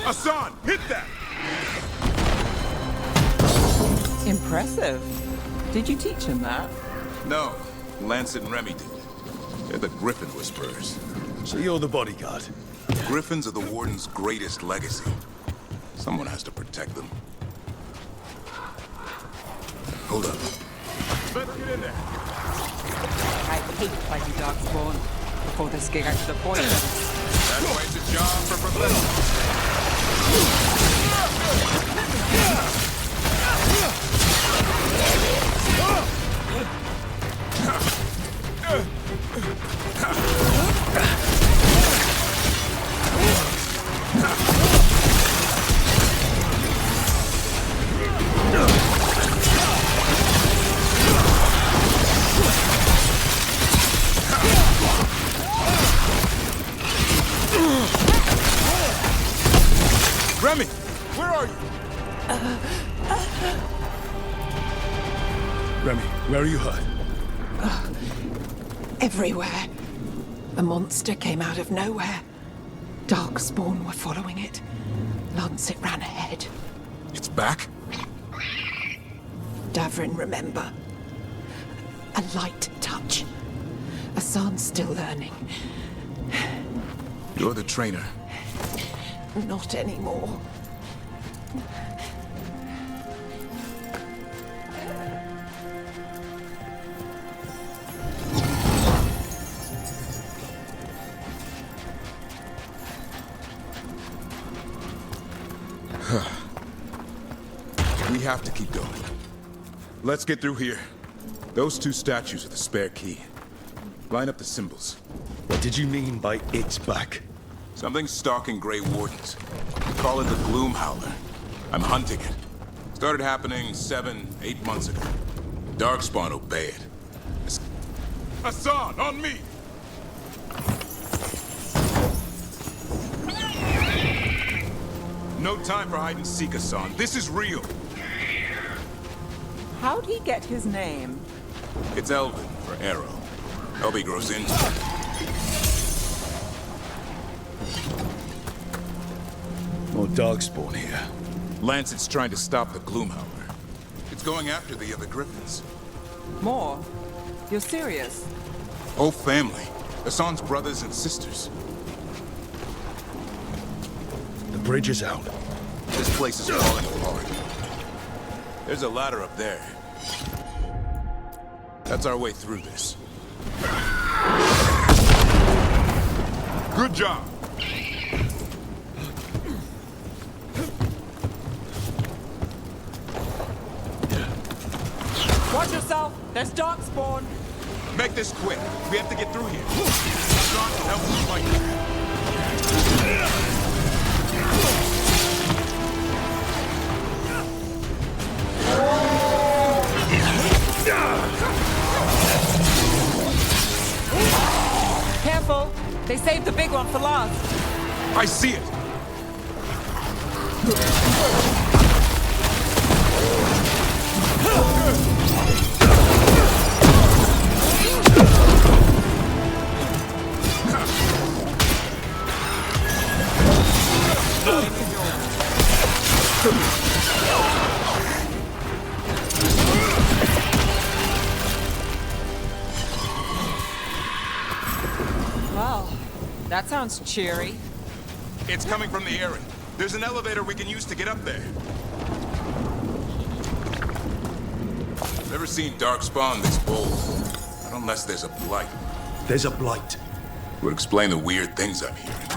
Hassan, hit that! Impressive. Did you teach him that? No, Lancet and Remy did. They're the Griffin Whisperers. So you're the bodyguard? Griffins are the Warden's greatest legacy. Someone has to protect them. Hold up. Let's get in there. I hate fighting Darkspawn. Before this gig, I should avoid them. That's why it's a job for professionals. Remy, where are you? Remy, where are you hurt? Everywhere. A monster came out of nowhere. Darkspawn were following it. Lancet ran ahead. It's back? Davrin, remember. A light touch. Hassan's still learning. You're the trainer. Not anymore. We have to keep going. Let's get through here. Those two statues are the spare key. Line up the symbols. What did you mean by it's back? Something's stalking Grey Wardens. We call it the Gloom Howler. I'm hunting it. Started happening 7, 8 months ago. Darkspawn obey it. Hassan, on me! No time for hide and seek, Hassan. This is real. How'd he get his name? It's Elvin for Arrow. Elby grows into it. More Darkspawn here. Lancet's trying to stop the Gloomhowler. It's going after the other Griffins. More? You're serious? Whole family. Hassan's brothers and sisters. The bridge is out. This place is falling apart. There's a ladder up there. That's our way through this. Good job. Watch yourself! There's Darkspawn! Make this quick. We have to get through here. Hassan can help us fight. Careful! They saved the big one for last. I see it. Well, That sounds cheery. It's coming from the area. There's an elevator we can use to get up there. Never seen Darkspawn this bold. Not unless there's a blight. There's a blight. Would explain the weird things I'm hearing.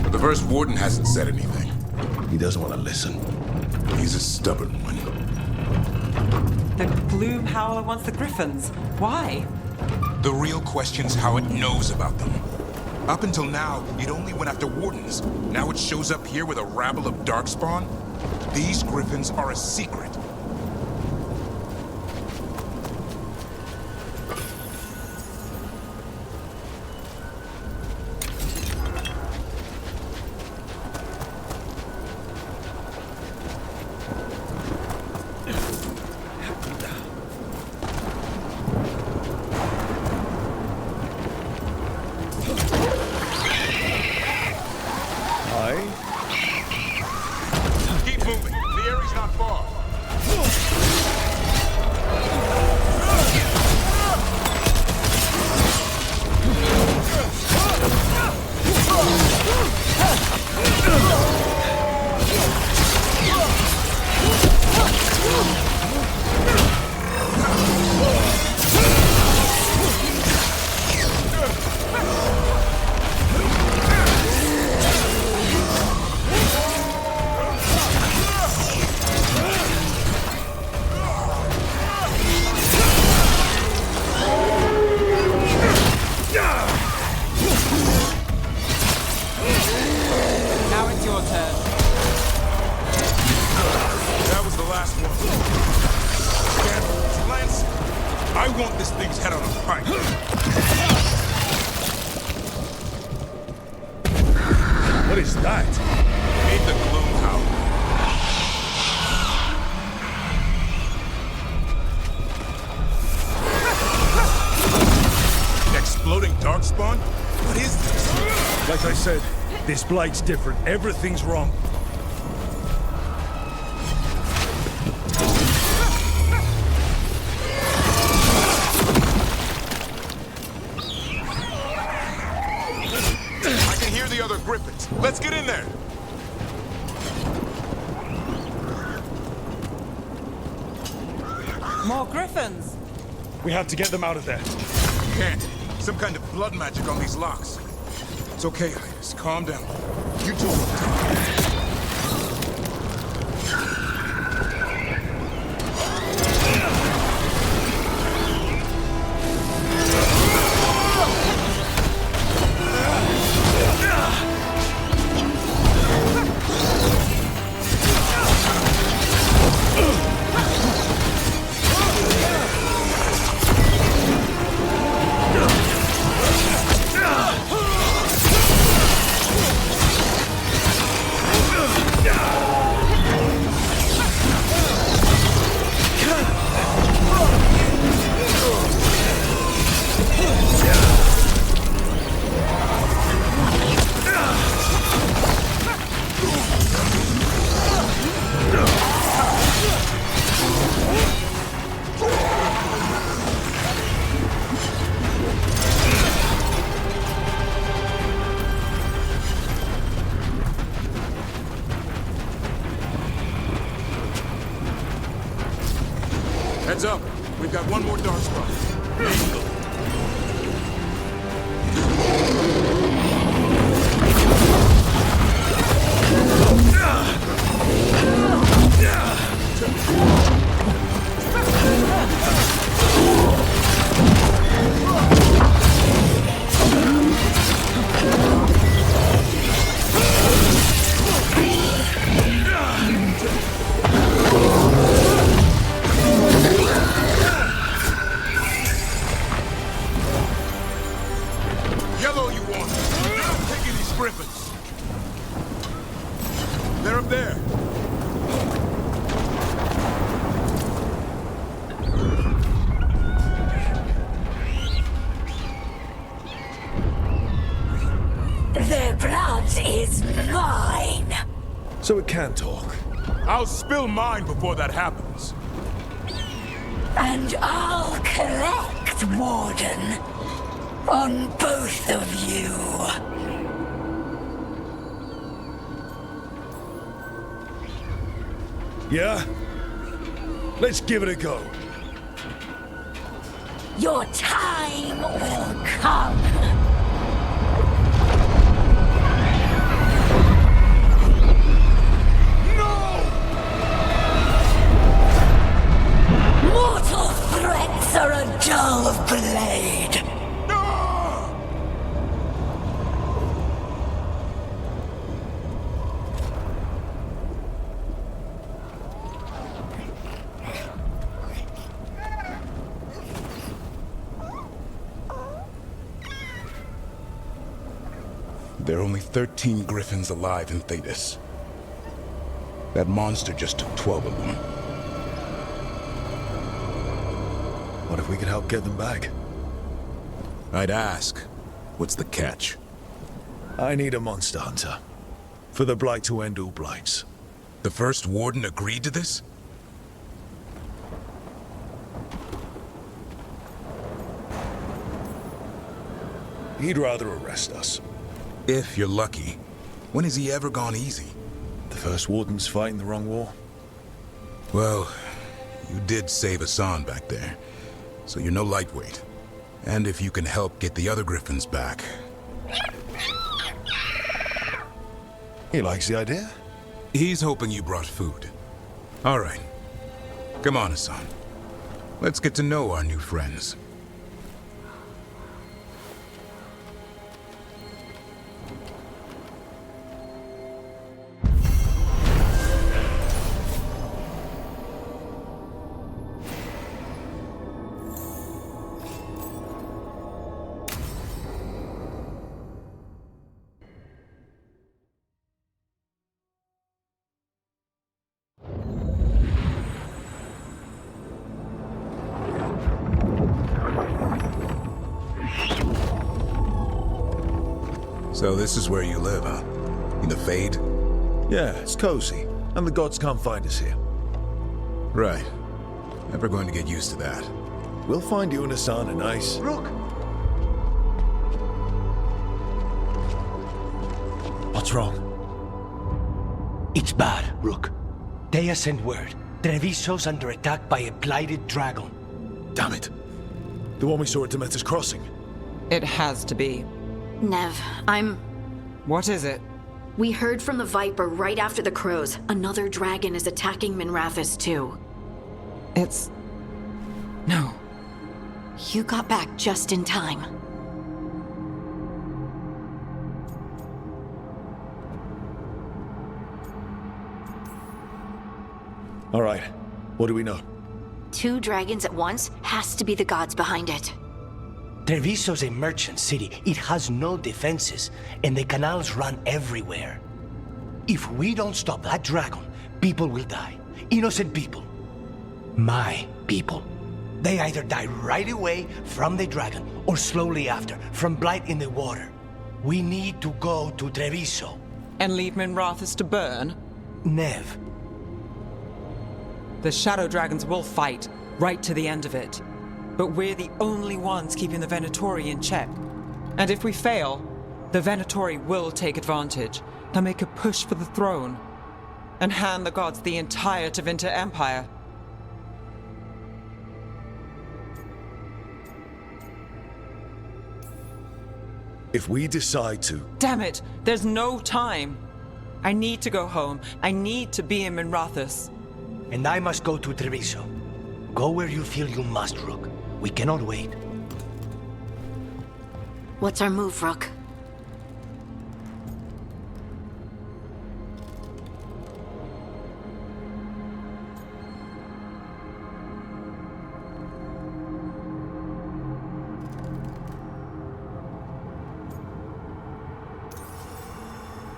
But the first warden hasn't said anything. He doesn't want to listen. He's a stubborn one. The Gloom Howler wants the Griffins. Why? The real question's how it knows about them. Up until now, it only went after wardens. Now it shows up here with a rabble of Darkspawn? These Griffins are a secret. Keep moving. The area's not far. Now it's your turn. That was the last one. Damn, Lance. I want this thing's head on a pike. What is that? Meet the Gloom Howler. Exploding Darkspawn? What is this? Like I said, this blight's different. Everything's wrong. I can hear the other Griffins. Let's get in there. More Griffins. We have to get them out of there. Can't. Some kind of blood magic on these locks. It's okay, Iris. Calm down. You two will talk. Heads up. We've got one more dark spot. Yellow you want. You're not taking these Griffins. They're up there. Their blood is mine. So it can talk. I'll spill mine before that happens. And I'll collect, Warden, on both of you. Yeah? Let's give it a go. Your time will come. Mortal threats are a dull blade. There are only 13 griffins alive in Thetis. That monster just took 12 of them. What if we could help get them back? I'd ask, what's the catch? I need a monster hunter. For the Blight to end all blights. The first warden agreed to this? He'd rather arrest us. If you're lucky. When has he ever gone easy? The first warden's fighting the wrong war. Well, you did save Hassan back there, so you're no lightweight. And if you can help get the other griffins back... He likes the idea? He's hoping you brought food. All right. Come on, Hassan. Let's get to know our new friends. So this is where you live, huh? In the Fade? Yeah, it's cozy. And the gods can't find us here. Right. Never going to get used to that. We'll find you and Hassan a nice... Rook! What's wrong? It's bad, Rook. Dea sent word. Treviso's under attack by a blighted dragon. Damn it. The one we saw at Demeter's Crossing. It has to be. Nev, What is it? We heard from the Viper right after the crows. Another dragon is attacking Minrathous too. It's... No. You got back just in time. All right. What do we know? 2 dragons at once has to be the gods behind it. Treviso's a merchant city. It has no defenses, and the canals run everywhere. If we don't stop that dragon, people will die. Innocent people. My people. They either die right away from the dragon, or slowly after, from blight in the water. We need to go to Treviso. And leave Minrathous to burn? Nev. The Shadow Dragons will fight, right to the end of it. But we're the only ones keeping the Venatori in check. And if we fail, the Venatori will take advantage. They'll make a push for the throne. And hand the gods the entire Tevinter Empire. If we decide to... Damn it! There's no time! I need to go home. I need to be in Minrathous. And I must go to Treviso. Go where you feel you must, Rook. We cannot wait. What's our move, Rook?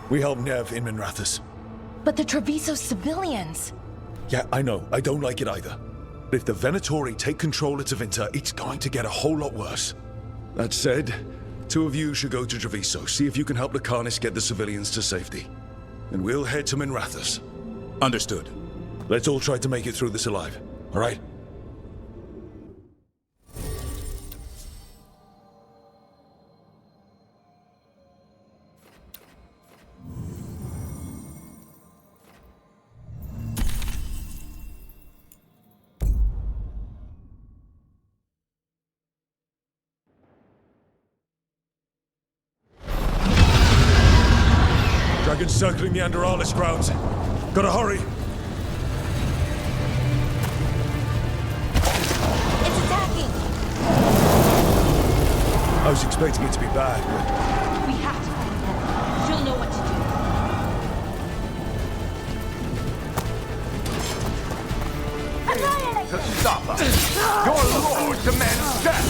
We help Nev in Minrathous. But the Treviso civilians... Yeah, I know. I don't like it either. But if the Venatori take control of Tevinter, it's going to get a whole lot worse. That said, 2 of you should go to Treviso, see if you can help the Carnis get the civilians to safety. And we'll head to Minrathous. Understood. Let's all try to make it through this alive, all right? Dragon's circling the Andorralis grounds. Gotta hurry. It's attacking! I was expecting it to be bad, but... We have to find her. She'll know what to do. To stop her. Your lord demands death.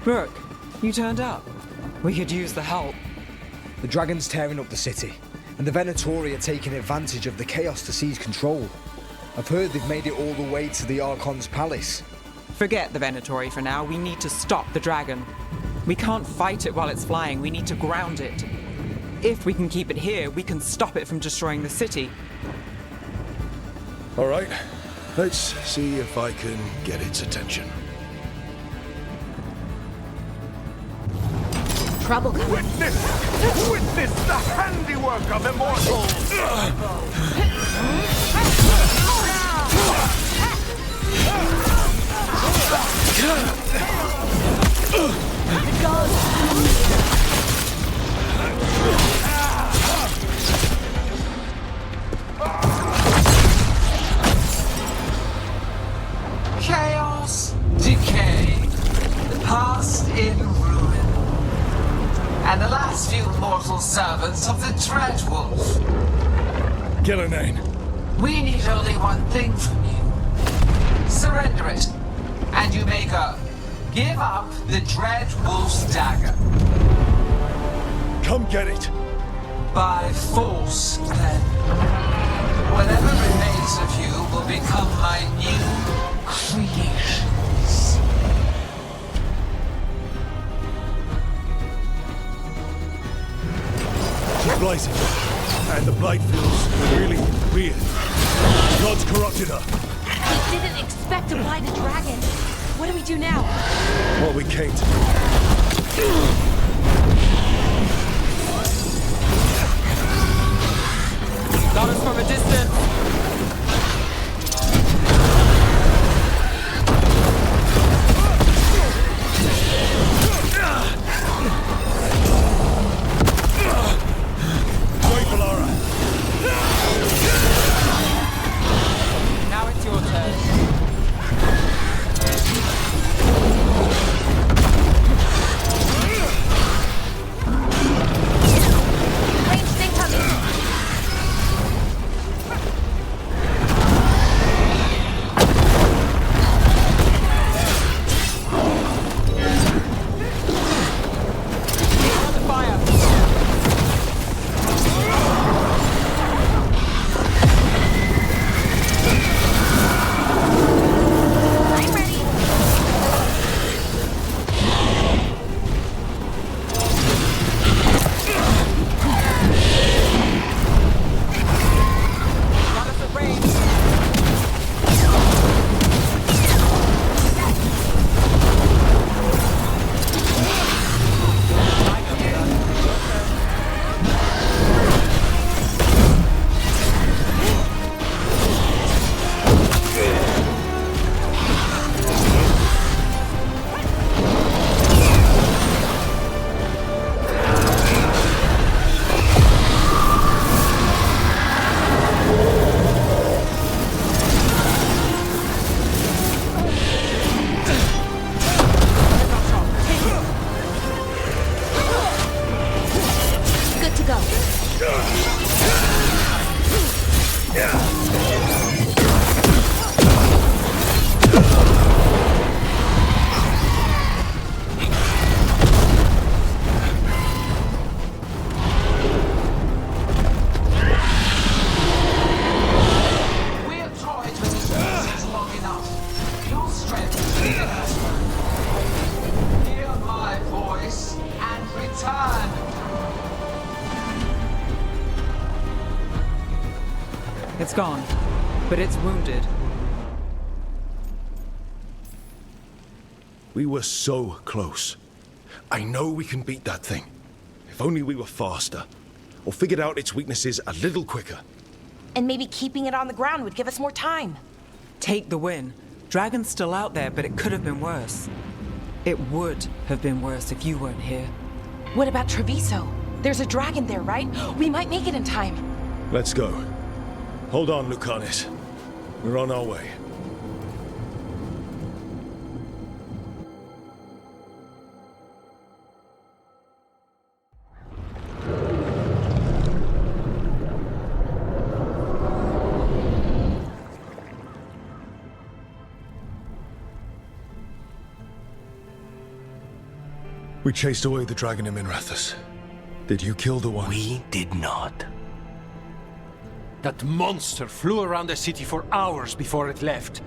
Brooke, you turned up. We could use the help. The dragon's tearing up the city, and the Venatori are taking advantage of the chaos to seize control. I've heard they've made it all the way to the Archon's palace. Forget the Venatori for now. We need to stop the dragon. We can't fight it while it's flying. We need to ground it. If we can keep it here, we can stop it from destroying the city. All right. Let's see if I can get its attention. Trouble coming. Witness the handiwork of immortals! Chaos, decay, the past in ruin, and the last few mortal servants of the Dreadwolf. Killinane. We need only one thing from you. Surrender it, and you may go. Give up the Dreadwolf's dagger. Come get it. By force, then. Whatever remains of you will become my new creations. She's blighted, and the blight feels really weird. God's corrupted her. We didn't expect to blight a dragon. What do we do now? Well, we came to. Got us from a distance. Wait, Valara. Now it's your turn. Ranged incoming. gone, but it's wounded. We were so close. I know we can beat that thing. If only we were faster, or figured out its weaknesses a little quicker. And maybe keeping it on the ground would give us more time. Take the win. Dragon's still out there, but it could have been worse. It would have been worse if you weren't here. What about Treviso? There's a dragon there, right? We might make it in time. Let's go. Hold on, Lucanis. We're on our way. We chased away the dragon in Minrathous. Did you kill the one? We did not. That monster flew around the city for hours before it left,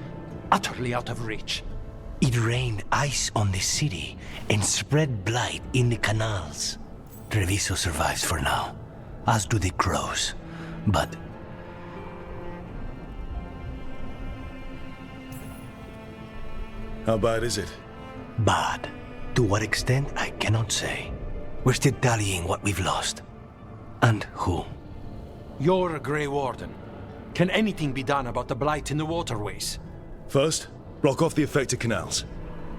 utterly out of reach. It rained ice on the city and spread blight in the canals. Treviso survives for now, as do the crows. But how bad is it? Bad. To what extent, I cannot say. We're still tallying what we've lost. And who. You're a Grey Warden. Can anything be done about the blight in the waterways? First, block off the affected canals.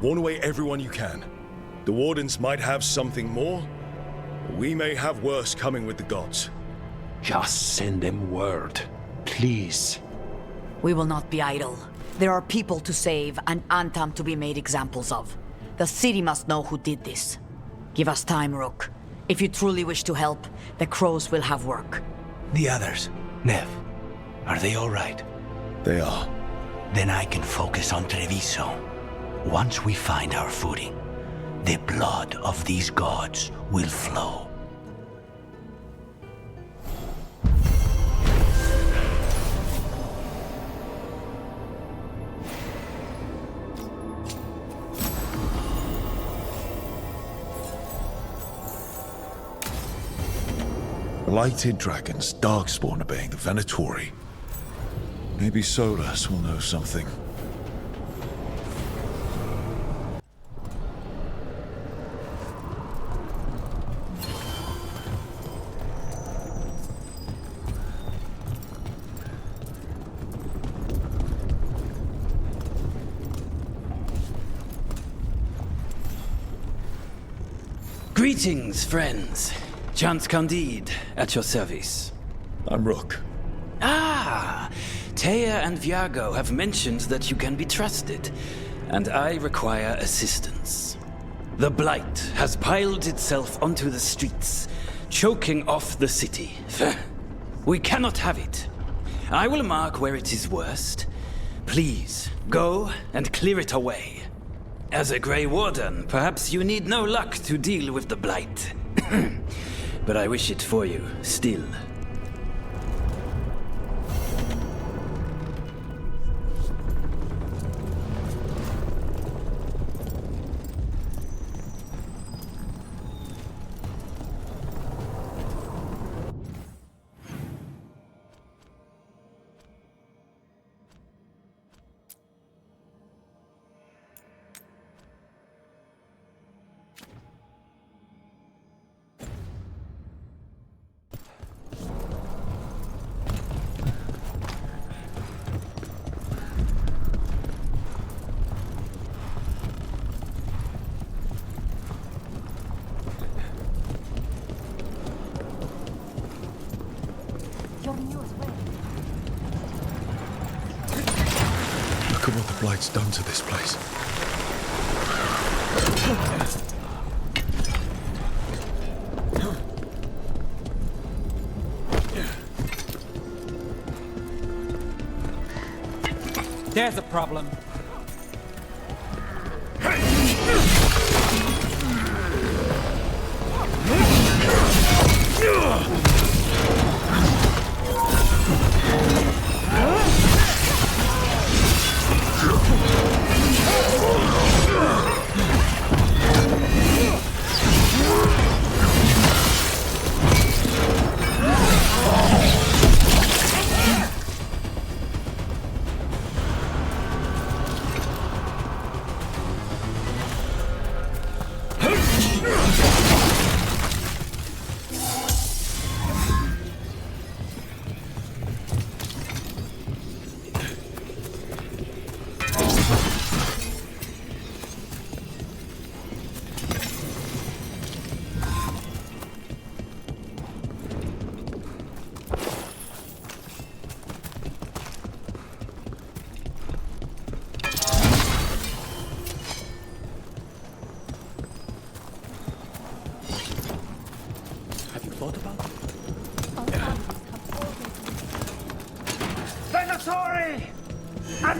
Warn away everyone you can. The Wardens might have something more, but we may have worse coming with the gods. Just send them word, please. We will not be idle. There are people to save and Antam to be made examples of. The city must know who did this. Give us time, Rook. If you truly wish to help, the crows will have work. The others, Nev, are they all right? They are. Then I can focus on Treviso. Once we find our footing, the blood of these gods will flow. Blighted dragons, darkspawn obeying the Venatori. Maybe Solus will know something. Greetings, friends. Chance Candide, at your service. I'm Rook. Ah! Taya and Viago have mentioned that you can be trusted, and I require assistance. The Blight has piled itself onto the streets, choking off the city. We cannot have it. I will mark where it is worst. Please, go and clear it away. As a Grey Warden, perhaps you need no luck to deal with the Blight. But I wish it for you, still. Look at what the Blight's done to this place. There's a problem.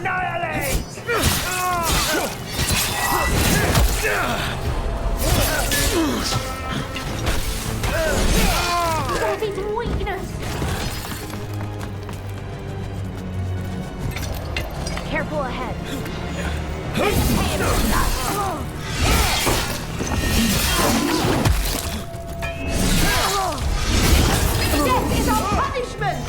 Annihilate! Saving weakness! Careful ahead. Death is our punishment!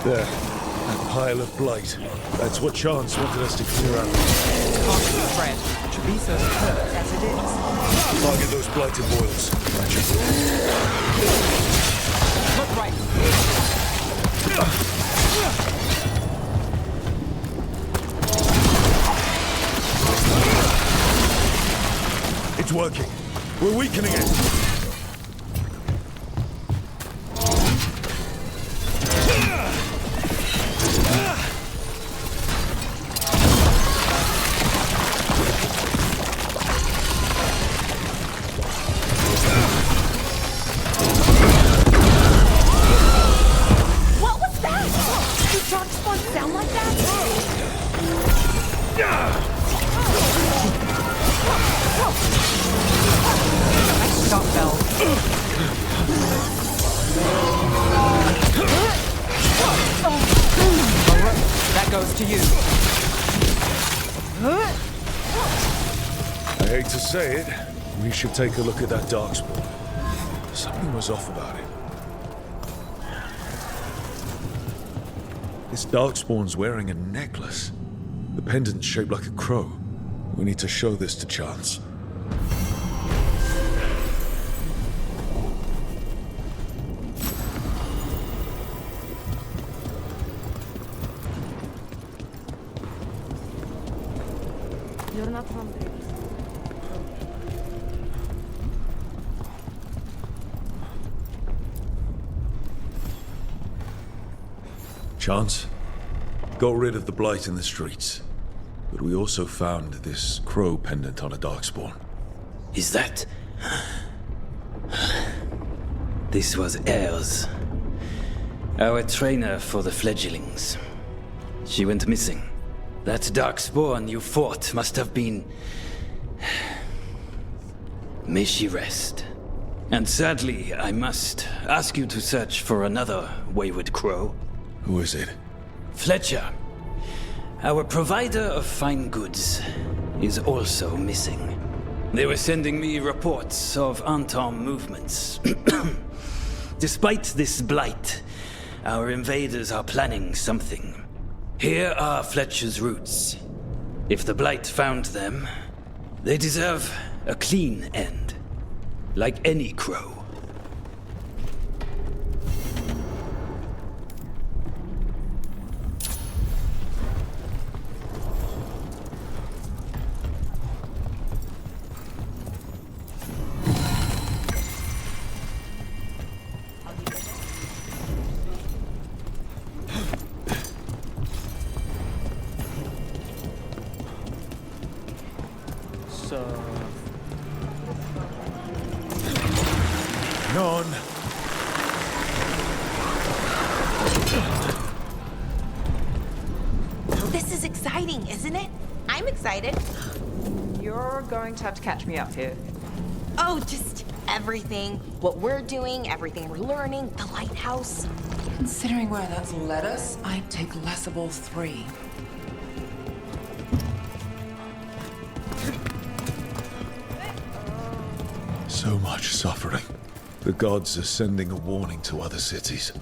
There. That pile of blight. That's what Chance wanted us to clear out. Constant threat. Treviso's hurt as it is. Target those blighted boils. Look right. It's working. We're weakening it. That goes to you. I hate to say it, we should take a look at that darkspawn. Something was off about it. This darkspawn's wearing a necklace. The pendant's shaped like a crow. We need to show this to Chance. You're not hungry. Chance, got rid of the blight in the streets. But we also found this crow pendant on a darkspawn. Is that... This was Ayers, our trainer for the fledglings. She went missing. That darkspawn you fought must have been... May she rest. And sadly, I must ask you to search for another wayward crow. Who is it? Fletcher. Our provider of fine goods is also missing. They were sending me reports of Anton movements. Despite this blight, our invaders are planning something. Here are Fletcher's roots. If the blight found them, they deserve a clean end, like any crow. None. This is exciting, isn't it? I'm excited. You're going to have to catch me up here. Oh, just everything. What we're doing, everything we're learning, the lighthouse. Considering where that's led us, I'd take less of all three. So much suffering. The gods are sending a warning to other cities.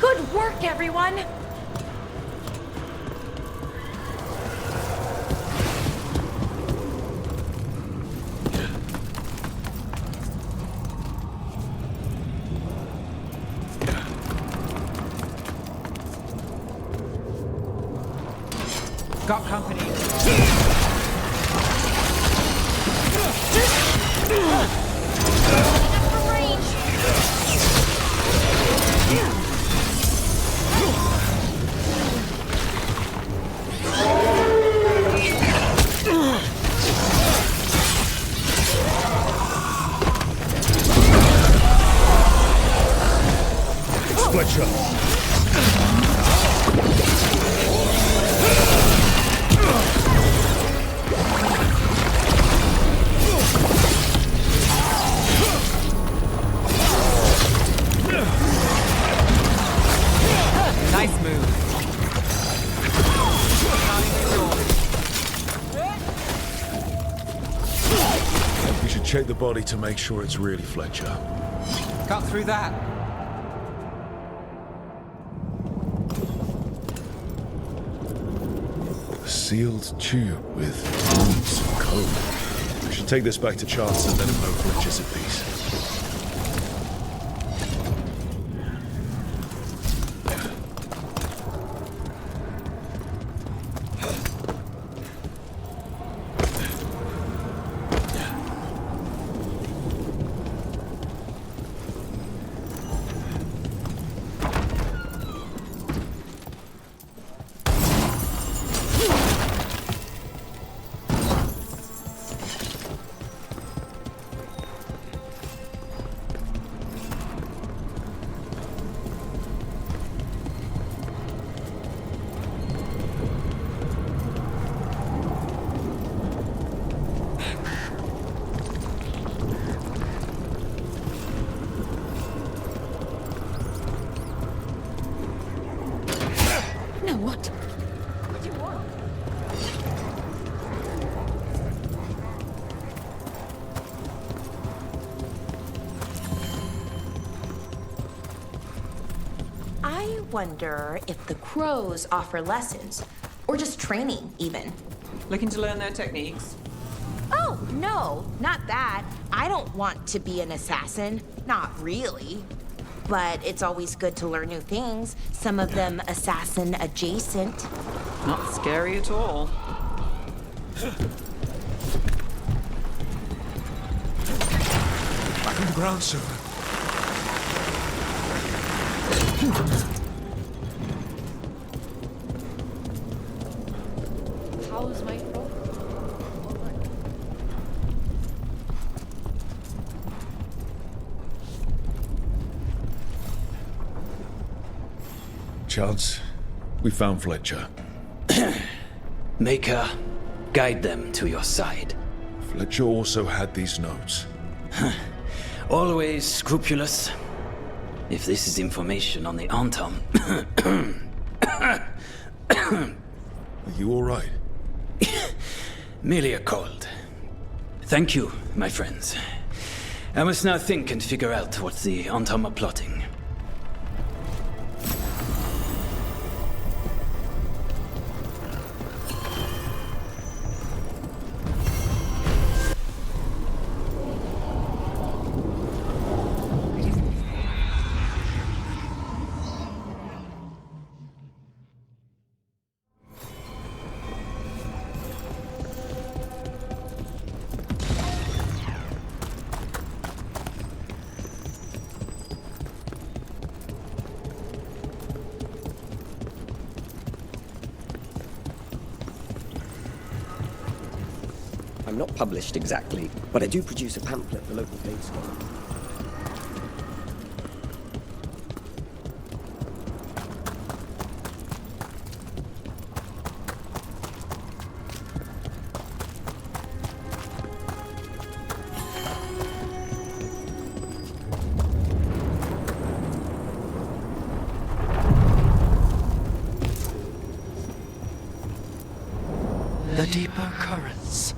Good work, everyone! Got company. Fletcher. Nice move. We should check the body to make sure it's really Fletcher. Got through that. A sealed tube with runes and code. We should take this back to Chance and let him know Fletcher's at peace. I wonder if the crows offer lessons, or just training, even. Looking to learn their techniques? Oh, no, not that. I don't want to be an assassin. Not really. But it's always good to learn new things, some of them assassin adjacent. Not scary at all. Back on the ground, sir. How Those might roll. Chance, we found Fletcher. Maker, guide them to your side. Fletcher also had these notes. Always scrupulous. If this is information on the Antom... Are you alright? Merely a cold. Thank you, my friends. I must now think and figure out what the Antom are plotting. I'm not published exactly, but I do produce a pamphlet for local blade scholars. The deeper currents.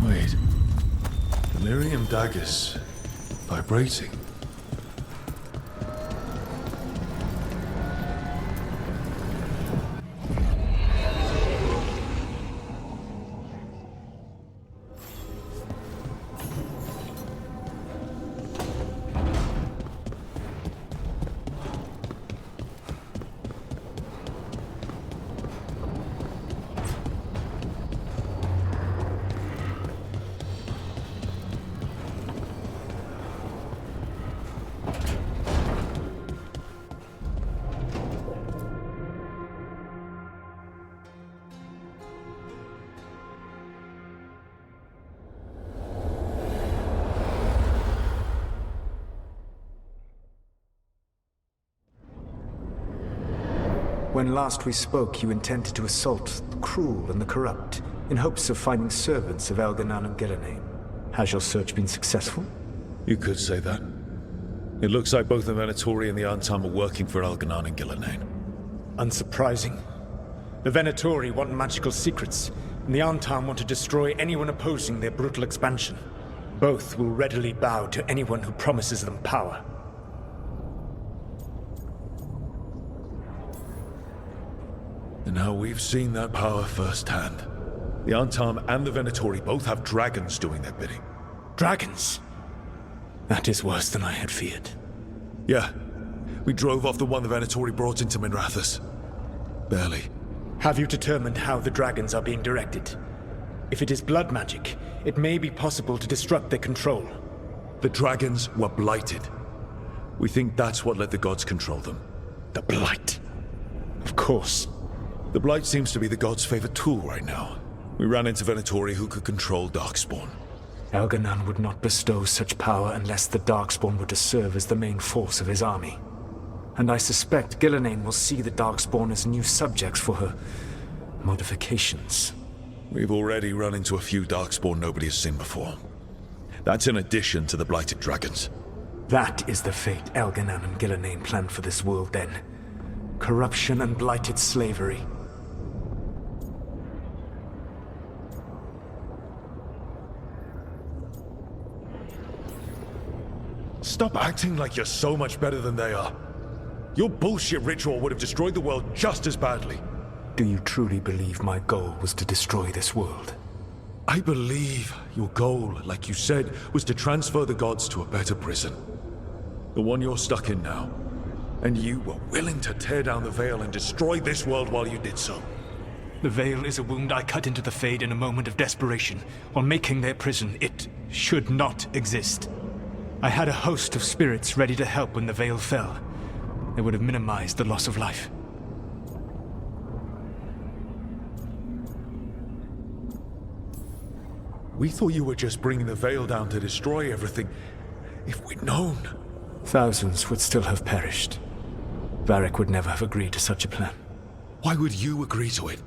Wait. Delirium daggers. Vibrating. When last we spoke, you intended to assault the cruel and the corrupt, in hopes of finding servants of Elganan and Gillenane. Has your search been successful? You could say that. It looks like both the Venatori and the Antam are working for Elganan and Gillenane. Unsurprising. The Venatori want magical secrets, and the Antam want to destroy anyone opposing their brutal expansion. Both will readily bow to anyone who promises them power. And now we've seen that power firsthand. The Antam and the Venatori both have dragons doing their bidding. Dragons? That is worse than I had feared. Yeah. We drove off the one the Venatori brought into Minrathous. Barely. Have you determined how the dragons are being directed? If it is blood magic, it may be possible to disrupt their control. The dragons were blighted. We think that's what let the gods control them. The blight? Of course. The blight seems to be the gods' favorite tool right now. We ran into Venatori who could control Darkspawn. Elganan would not bestow such power unless the Darkspawn were to serve as the main force of his army. And I suspect Gillenane will see the Darkspawn as new subjects for her modifications. We've already run into a few Darkspawn nobody has seen before. That's in addition to the blighted dragons. That is the fate Elganan and Gillenane planned for this world then. Corruption and blighted slavery. Stop acting like you're so much better than they are. Your bullshit ritual would have destroyed the world just as badly. Do you truly believe my goal was to destroy this world? I believe your goal, like you said, was to transfer the gods to a better prison. The one you're stuck in now. And you were willing to tear down the Veil and destroy this world while you did so. The Veil is a wound I cut into the Fade in a moment of desperation, on making their prison. It should not exist. I had a host of spirits ready to help when the Veil fell. They would have minimized the loss of life. We thought you were just bringing the Veil down to destroy everything. If we'd known... Thousands would still have perished. Varric would never have agreed to such a plan. Why would you agree to it?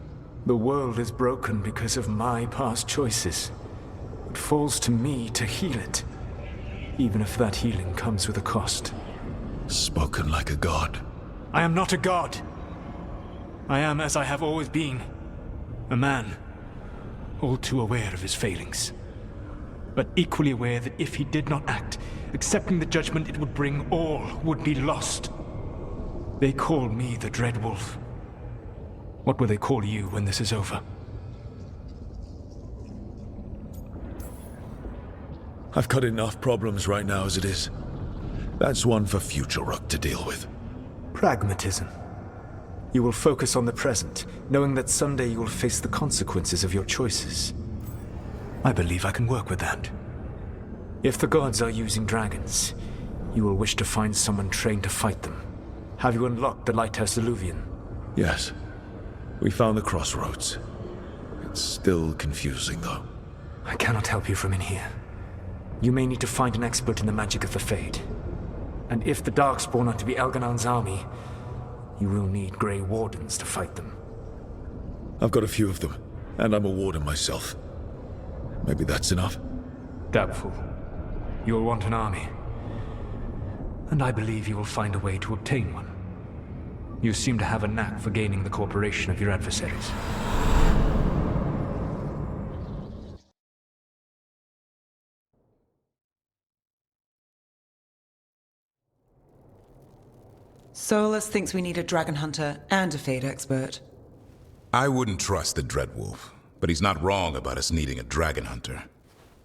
The world is broken because of my past choices. It falls to me to heal it, even if that healing comes with a cost. Spoken like a god. I am not a god. I am as I have always been. A man, all too aware of his failings. But equally aware that if he did not act, accepting the judgment it would bring, all would be lost. They call me the Dread Wolf. What will they call you when this is over? I've got enough problems right now as it is. That's one for future Rook to deal with. Pragmatism. You will focus on the present, knowing that someday you will face the consequences of your choices. I believe I can work with that. If the gods are using dragons, you will wish to find someone trained to fight them. Have you unlocked the Lighthouse Illuvian? Yes. We found the crossroads. It's still confusing, though. I cannot help you from in here. You may need to find an expert in the magic of the Fade. And if the Darkspawn are to be Elganon's army, you will need Grey Wardens to fight them. I've got a few of them, and I'm a warden myself. Maybe that's enough? Doubtful. You'll want an army. And I believe you will find a way to obtain one. You seem to have a knack for gaining the cooperation of your adversaries. Solus thinks we need a dragon hunter and a Fade expert. I wouldn't trust the Dreadwolf, but he's not wrong about us needing a dragon hunter.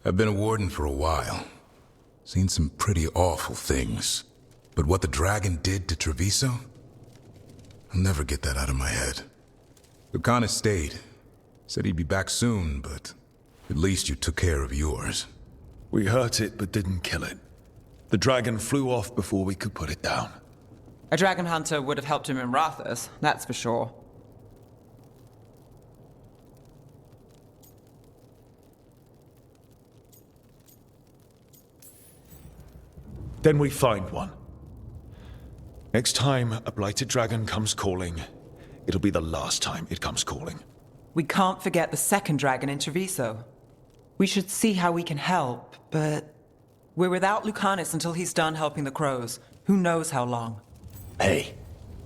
I've been a warden for a while. Seen some pretty awful things. But what the dragon did to Treviso? I'll never get that out of my head. Lucanus stayed. Said he'd be back soon, but at least you took care of yours. We hurt it, but didn't kill it. The dragon flew off before we could put it down. A dragon hunter would have helped him in Rathus, that's for sure. Then we find one. Next time a blighted dragon comes calling, it'll be the last time it comes calling. We can't forget the second dragon in Treviso. We should see how we can help, but we're without Lucanus until he's done helping the crows. Who knows how long? Hey,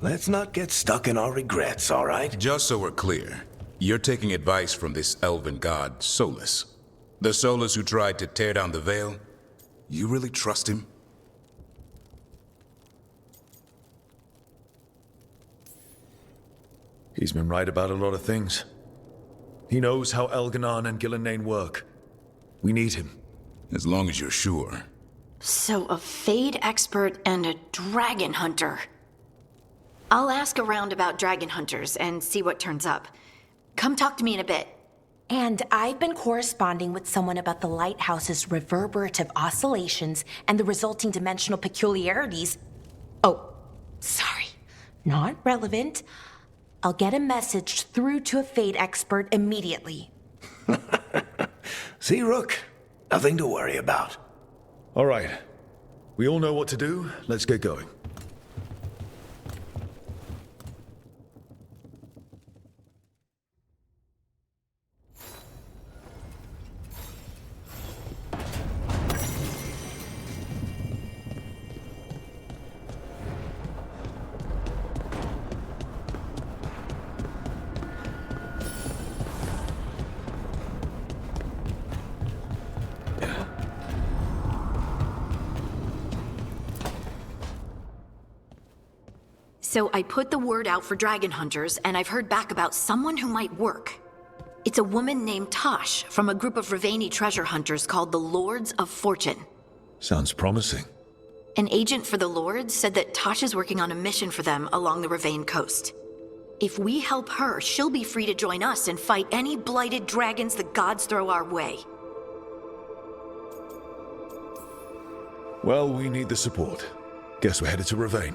let's not get stuck in our regrets, all right? Just so we're clear, you're taking advice from this elven god, Solus. The Solus who tried to tear down the Veil? You really trust him? He's been right about a lot of things. He knows how Elganon and Gillenane work. We need him. As long as you're sure. So a Fade expert and a dragon hunter. I'll ask around about dragon hunters and see what turns up. Come talk to me in a bit. And I've been corresponding with someone about the lighthouse's reverberative oscillations and the resulting dimensional peculiarities. Oh, sorry. Not relevant. I'll get a message through to a Fade expert immediately. See, Rook? Nothing to worry about. All right. We all know what to do. Let's get going. So I put the word out for dragon hunters, and I've heard back about someone who might work. It's a woman named Tosh from a group of Ravani treasure hunters called the Lords of Fortune. Sounds promising. An agent for the Lords said that Tasha's working on a mission for them along the Ravane coast. If we help her, she'll be free to join us and fight any blighted dragons the gods throw our way. Well, we need the support. Guess we're headed to Ravane.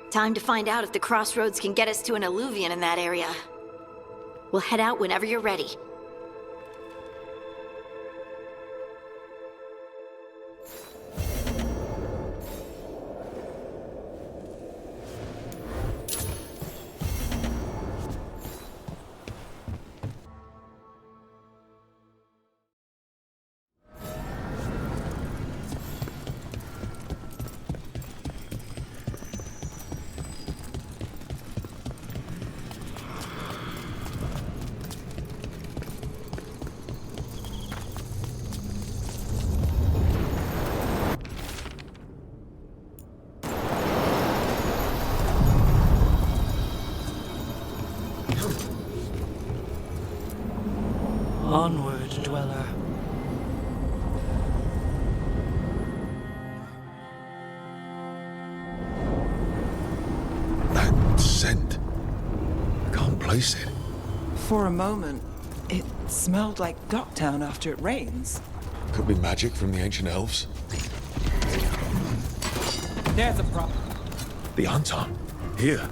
Time to find out if the crossroads can get us to an alluvion in that area. We'll head out whenever you're ready. Onward, dweller. That scent. I can't place it. For a moment, it smelled like Docktown after it rains. Could be magic from the ancient elves. There's a problem. The Anton. Here.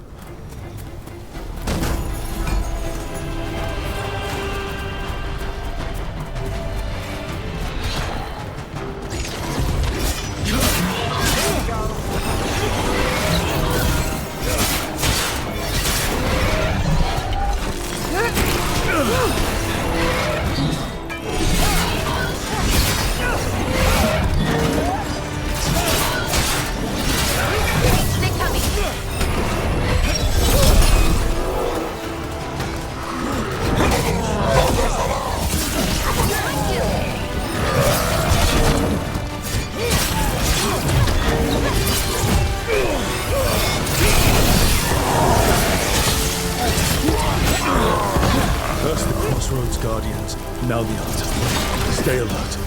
First the Crossroads Guardians, now the Anton. Stay alert.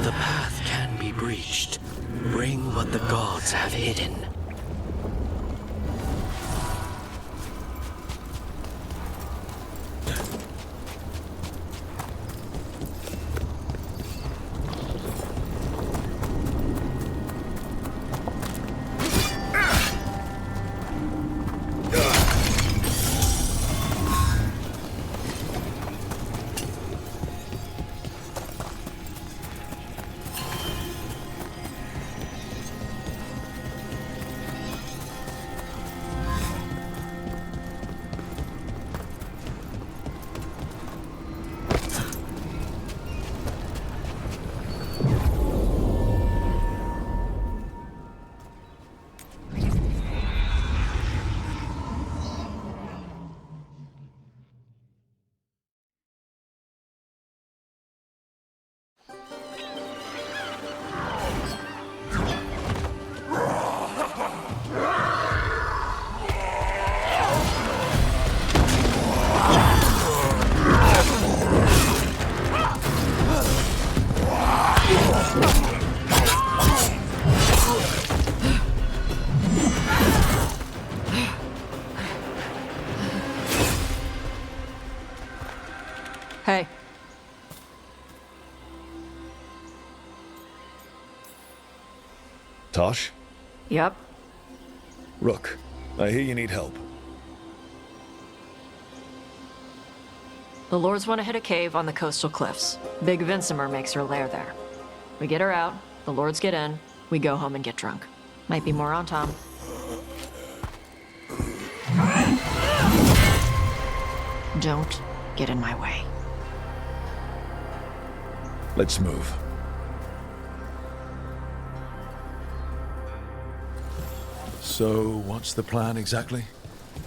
The path can be breached. Bring what the gods have hidden. Hey. Tosh? Yep. Rook, I hear you need help. The Lords want to hit a cave on the coastal cliffs. Big Vincimer makes her lair there. We get her out, the Lords get in, we go home and get drunk. Might be more on Tom. Don't get in my way. Let's move. So, what's the plan exactly?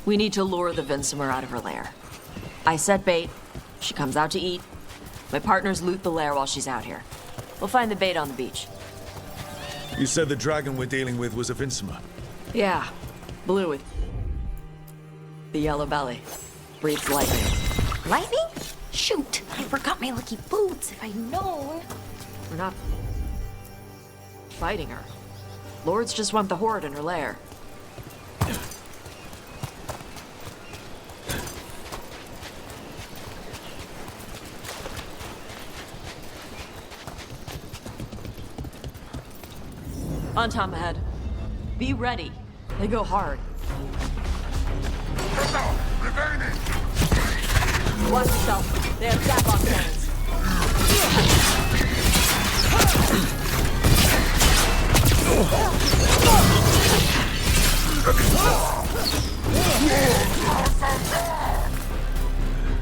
We need to lure the Vinsomer out of her lair. I set bait. She comes out to eat. My partners loot the lair while she's out here. We'll find the bait on the beach. You said the dragon we're dealing with was a Vinsomer. Yeah, blue with the yellow belly. Breathes lightning. Lightning? Shoot, I forgot my lucky boots. If I'd known. We're not fighting her. Lords just want the horde in her lair. On Tom ahead. Be ready. They go hard. Watch yourself. They have Zapbox cannons.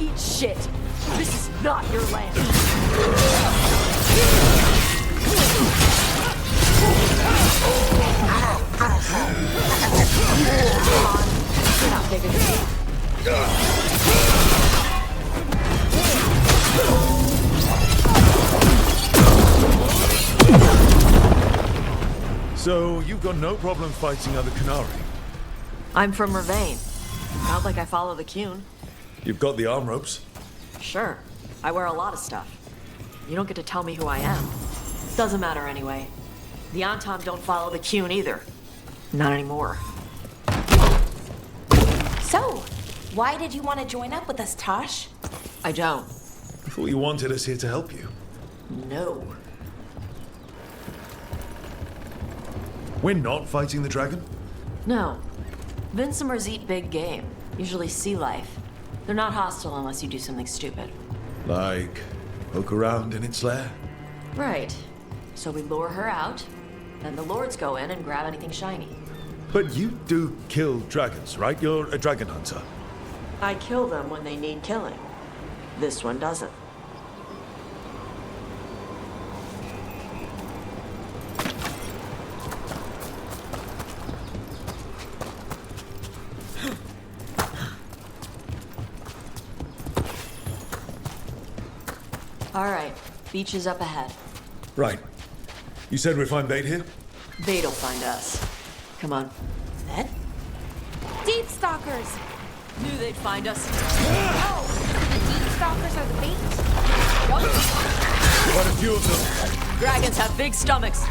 Eat shit. This is not your land. You're not bigger than me. So, you've got no problem fighting other Qunari? I'm from Mervain. Not like I follow the Qun. You've got the arm ropes? Sure. I wear a lot of stuff. You don't get to tell me who I am. Doesn't matter anyway. The Antom don't follow the Qun either. Not anymore. So, why did you want to join up with us, Tosh? I don't. I thought you wanted us here to help you. No. We're not fighting the dragon? No. Vinsomers eat big game, usually sea life. They're not hostile unless you do something stupid. Like, poke around in its lair? Right. So we lure her out, then the lords go in and grab anything shiny. But you do kill dragons, right? You're a dragon hunter. I kill them when they need killing. This one doesn't. All right, beach is up ahead. Right. You said we find bait here? Bait'll find us. Come on. That? Deep stalkers! Knew they'd find us. Oh, the deep stalkers are the bait? Quite a few of them. Dragons have big stomachs.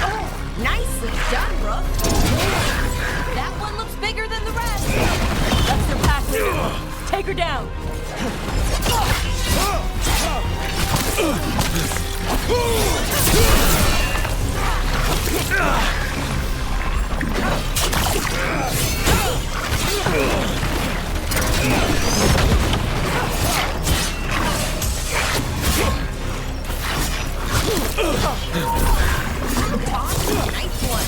Oh, nicely done, Brooke. That one looks bigger than the rest. That's their pack leader. Take her down. Nice one.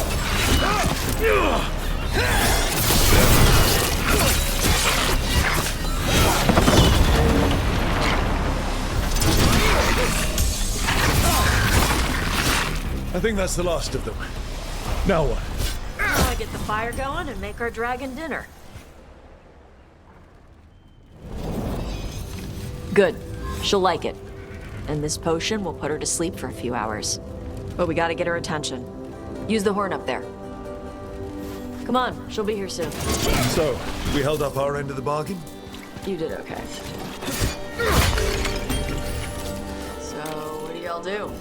I think that's the last of them. Now what? I want to get the fire going and make our dragon dinner. Good. She'll like it. And this potion will put her to sleep for a few hours. But we gotta get her attention. Use the horn up there. Come on, she'll be here soon. So, we held up our end of the bargain? You did okay. So, what do y'all do?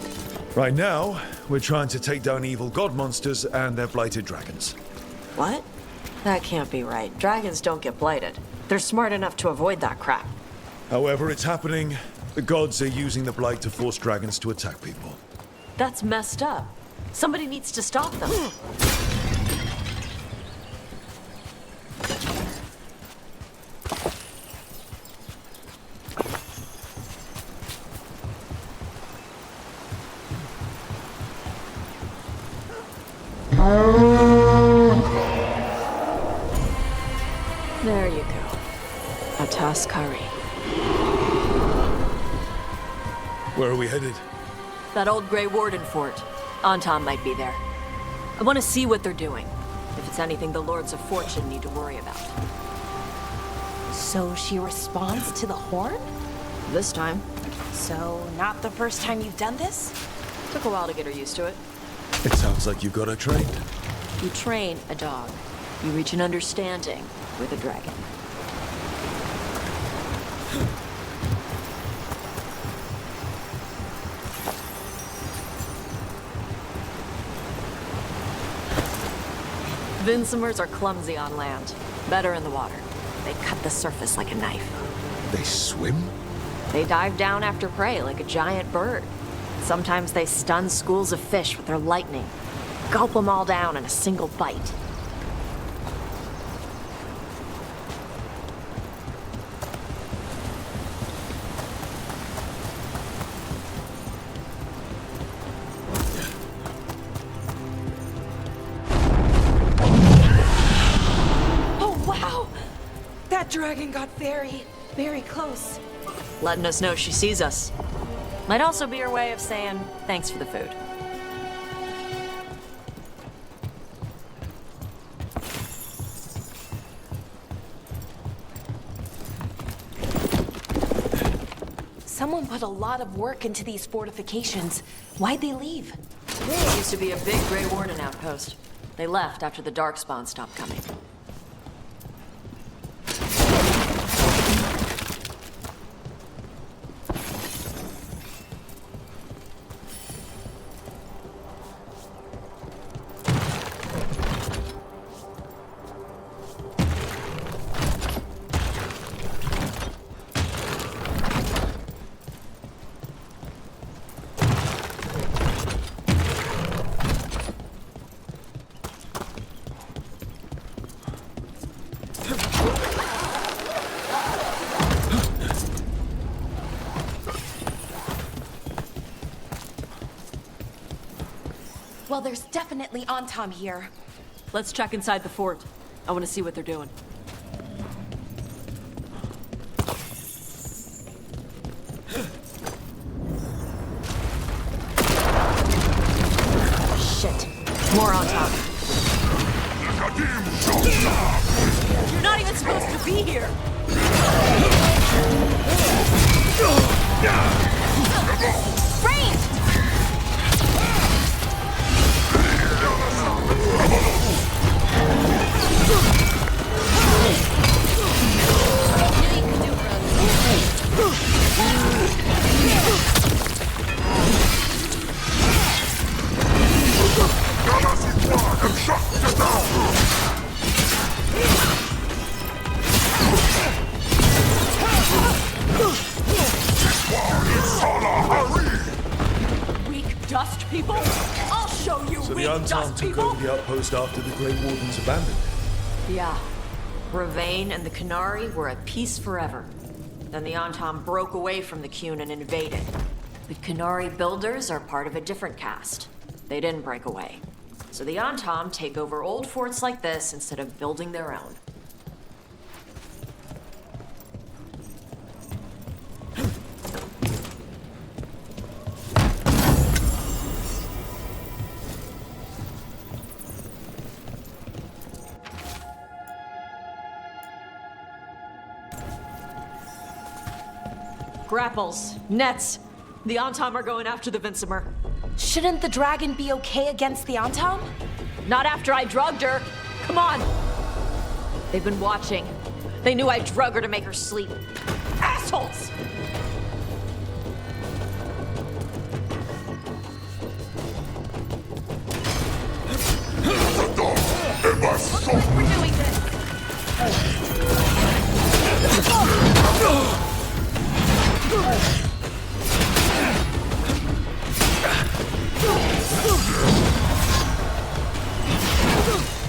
Right now, we're trying to take down evil god monsters and their blighted dragons. What? That can't be right. Dragons don't get blighted. They're smart enough to avoid that crap. However, it's happening. The gods are using the blight to force dragons to attack people. That's messed up. Somebody needs to stop them. There you go. Atas Kari. Where are we headed? That old Grey Warden fort. Anton might be there. I want to see what they're doing. If it's anything the Lords of Fortune need to worry about. So she responds to the horn? This time. So, not the first time you've done this? Took a while to get her used to it. It sounds like you got her trained. You train a dog. You reach an understanding with a dragon. Vincimers are clumsy on land, better in the water. They cut the surface like a knife. They swim? They dive down after prey like a giant bird. Sometimes they stun schools of fish with their lightning. Gulp them all down in a single bite. Oh, wow! That dragon got very, very close. Letting us know she sees us. Might also be her way of saying thanks for the food. Someone put a lot of work into these fortifications. Why'd they leave? It used to be a big Grey Warden outpost. They left after the Darkspawn stopped coming. Well, there's definitely Antom here. Let's check inside the fort. I want to see what they're doing. Shit. More Antom. You're not even supposed to be here! Range! Weak dust people? I'll show you So the weak Anton dust took people! over the outpost after the Grey Wardens abandoned it. Yeah. Ravane and the Canary were at peace forever. Then the Antom broke away from the Qun and invaded. The Canary builders are part of a different caste. They didn't break away. So the Antom take over old forts like this instead of building their own. Grapples, nets. The Antom are going after the Vincimer. Shouldn't the dragon be okay against the Antom? Not after I drugged her. Come on. They've been watching. They knew I drug her to make her sleep. Assholes! We're doing this.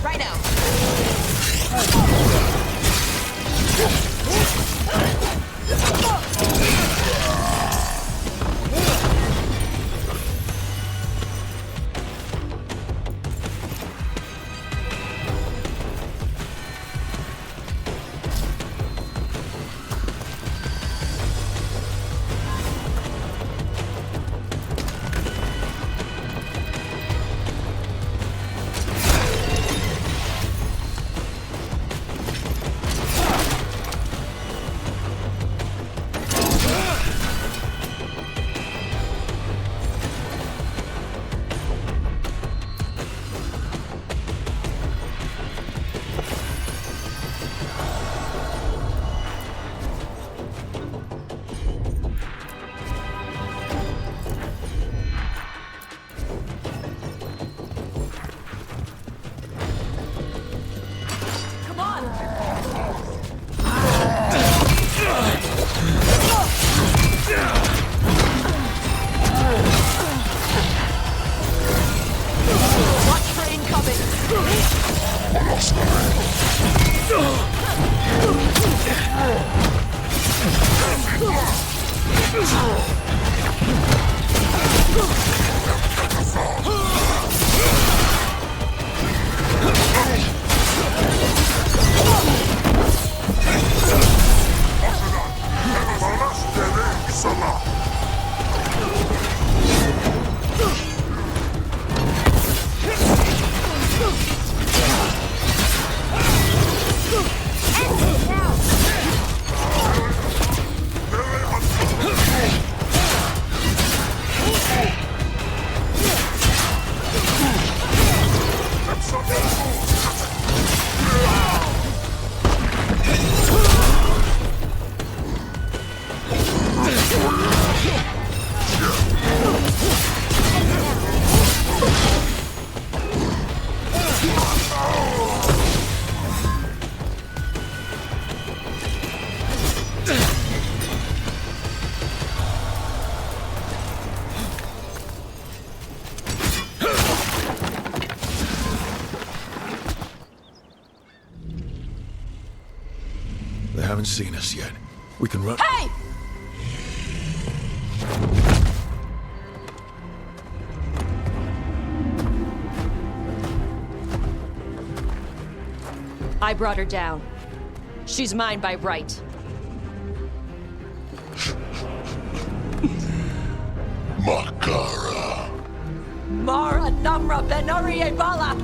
Right out. They haven't seen us yet. We can run. Hey! I brought her down. She's mine by right. Makara. Mara Namra Benarie Bala!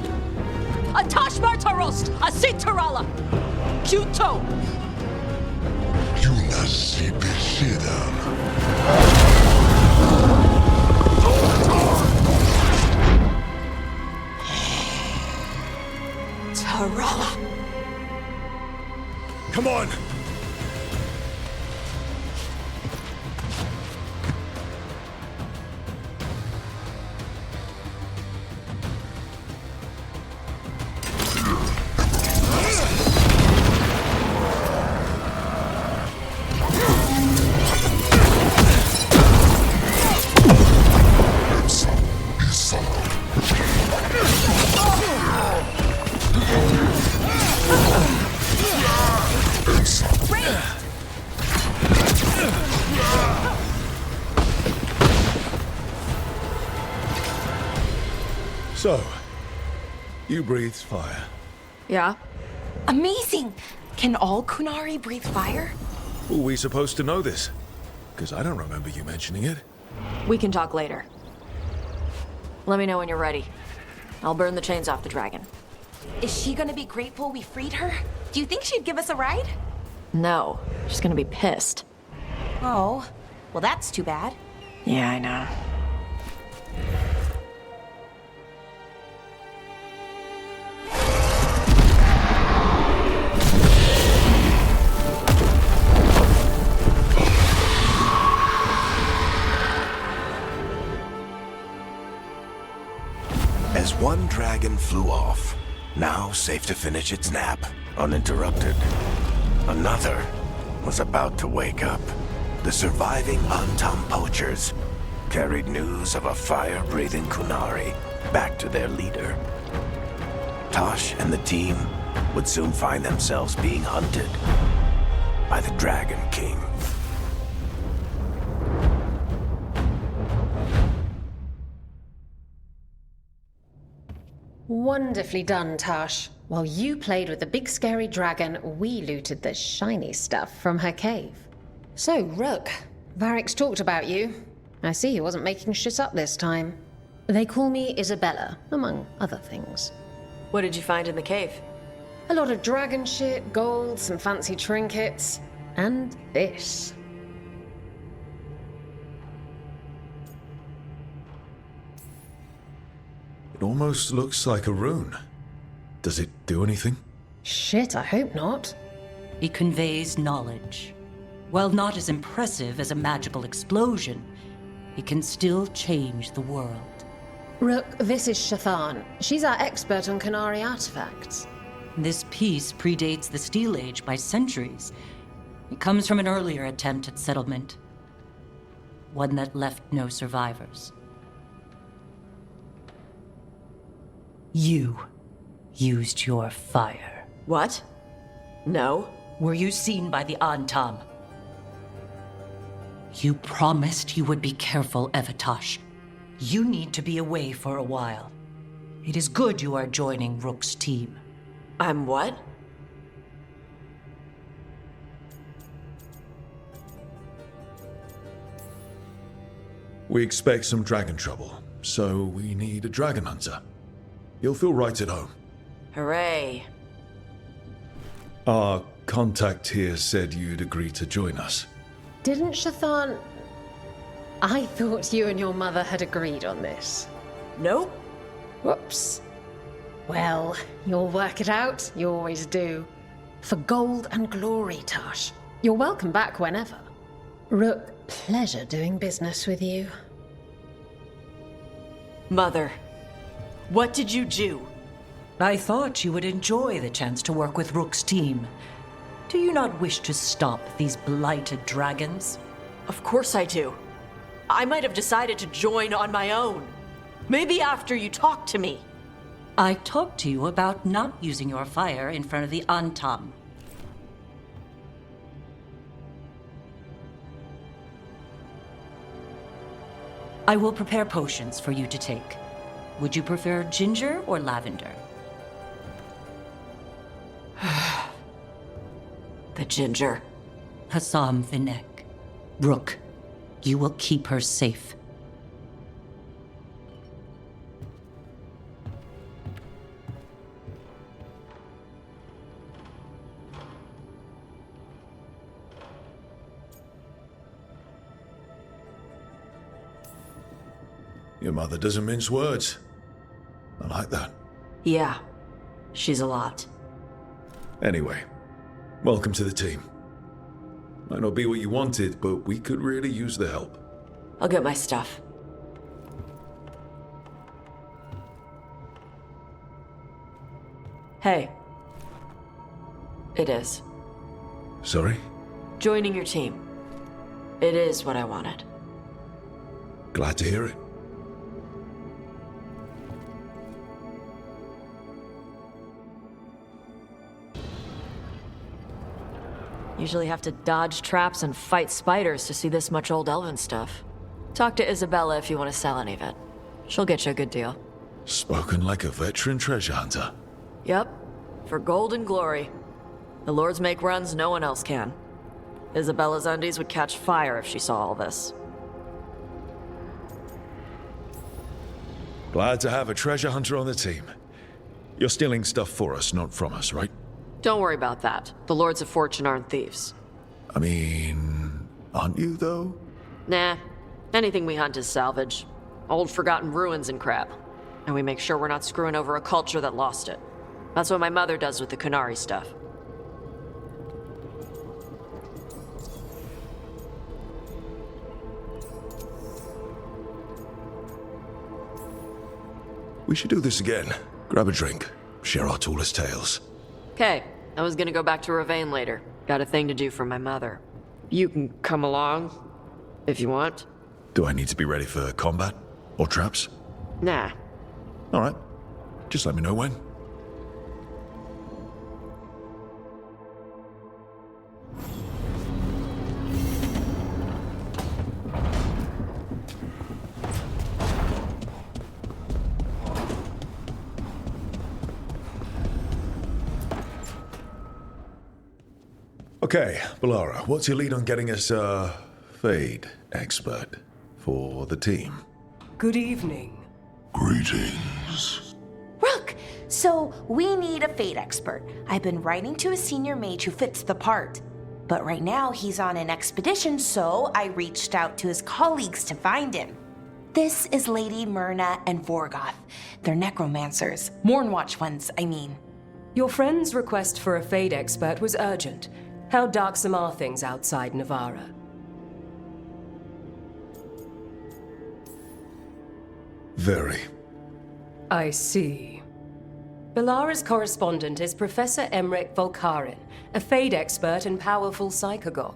Atash Martarost! Asitarala! Kuto! Tarala! Come on! So, you breathed fire. Yeah? Amazing! Can all Kunari breathe fire? Were we supposed to know this? Because I don't remember you mentioning it. We can talk later. Let me know when you're ready. I'll burn the chains off the dragon. Is she gonna be grateful we freed her? Do you think she'd give us a ride? No, she's gonna be pissed. Oh, well that's too bad. Yeah, I know. As one dragon flew off, now safe to finish its nap, uninterrupted, another was about to wake up. The surviving Antam poachers carried news of a fire-breathing Kunari back to their leader. Tosh and the team would soon find themselves being hunted by the Dragon King. Wonderfully done, Tash. While you played with the big scary dragon, we looted the shiny stuff from her cave. So, Rook, Varric's talked about you. I see he wasn't making shit up this time. They call me Isabella, among other things. What did you find in the cave? A lot of dragon shit, gold, some fancy trinkets, and this. It almost looks like a rune. Does it do anything? Shit, I hope not. It conveys knowledge. While not as impressive as a magical explosion, it can still change the world. Rook, this is Shathan. She's our expert on Kunari artifacts. This piece predates the Steel Age by centuries. It comes from an earlier attempt at settlement. One that left no survivors. You. used your fire. What? No. Were you seen by the Antam? You promised you would be careful, Evatosh. You need to be away for a while. It is good you are joining Rook's team. I'm what? We expect some dragon trouble, so we need a dragon hunter. You'll feel right at home. Hooray. Our contact here said you'd agree to join us. Didn't Shathan... I thought you and your mother had agreed on this. Nope. Whoops. Well, you'll work it out. You always do. For gold and glory, Tosh. You're welcome back whenever. Rook, pleasure doing business with you. Mother, what did you do? I thought you would enjoy the chance to work with Rook's team. Do you not wish to stop these blighted dragons? Of course I do. I might have decided to join on my own. Maybe after you talked to me. I talked to you about not using your fire in front of the Antam. I will prepare potions for you to take. Would you prefer ginger or lavender? The ginger. Hassam Vinek. Rook, you will keep her safe. Your mother doesn't mince words. I like that. Yeah, she's a lot. Anyway, welcome to the team. Might not be what you wanted, but we could really use the help. I'll get my stuff. Hey. It is. Sorry? Joining your team. It is what I wanted. Glad to hear it. Usually have to dodge traps and fight spiders to see this much old elven stuff. Talk to Isabella if you want to sell any of it. She'll get you a good deal. Spoken like a veteran treasure hunter. Yep. For gold and glory. The lords make runs no one else can. Isabella's undies would catch fire if she saw all this. Glad to have a treasure hunter on the team. You're stealing stuff for us, not from us, right? Don't worry about that. The Lords of Fortune aren't thieves. I mean, aren't you, though? Nah. Anything we hunt is salvage. Old forgotten ruins and crap. And we make sure we're not screwing over a culture that lost it. That's what my mother does with the Kunari stuff. We should do this again. Grab a drink. Share our tallest tales. Okay, I was gonna go back to Ravane later. Got a thing to do for my mother. You can come along, if you want. Do I need to be ready for combat? Or traps? Nah. Alright. Just let me know when. Okay, Balara, what's your lead on getting us a Fade expert for the team? Good evening. Greetings. Rook! So, we need a Fade expert. I've been writing to a senior mage who fits the part. But right now, he's on an expedition, so I reached out to his colleagues to find him. This is Lady Myrna and Vorgoth. They're necromancers. Mournwatch ones, I mean. Your friend's request for a Fade expert was urgent. How darksome are things outside Navarra? Very. I see. Balara's correspondent is Professor Emmerich Volkarin, a Fade expert and powerful psychagogue.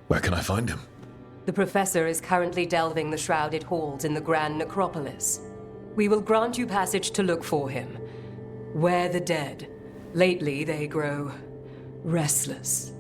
Where can I find him? The professor is currently delving the shrouded halls in the Grand Necropolis. We will grant you passage to look for him. Where the dead. Lately, they grow restless.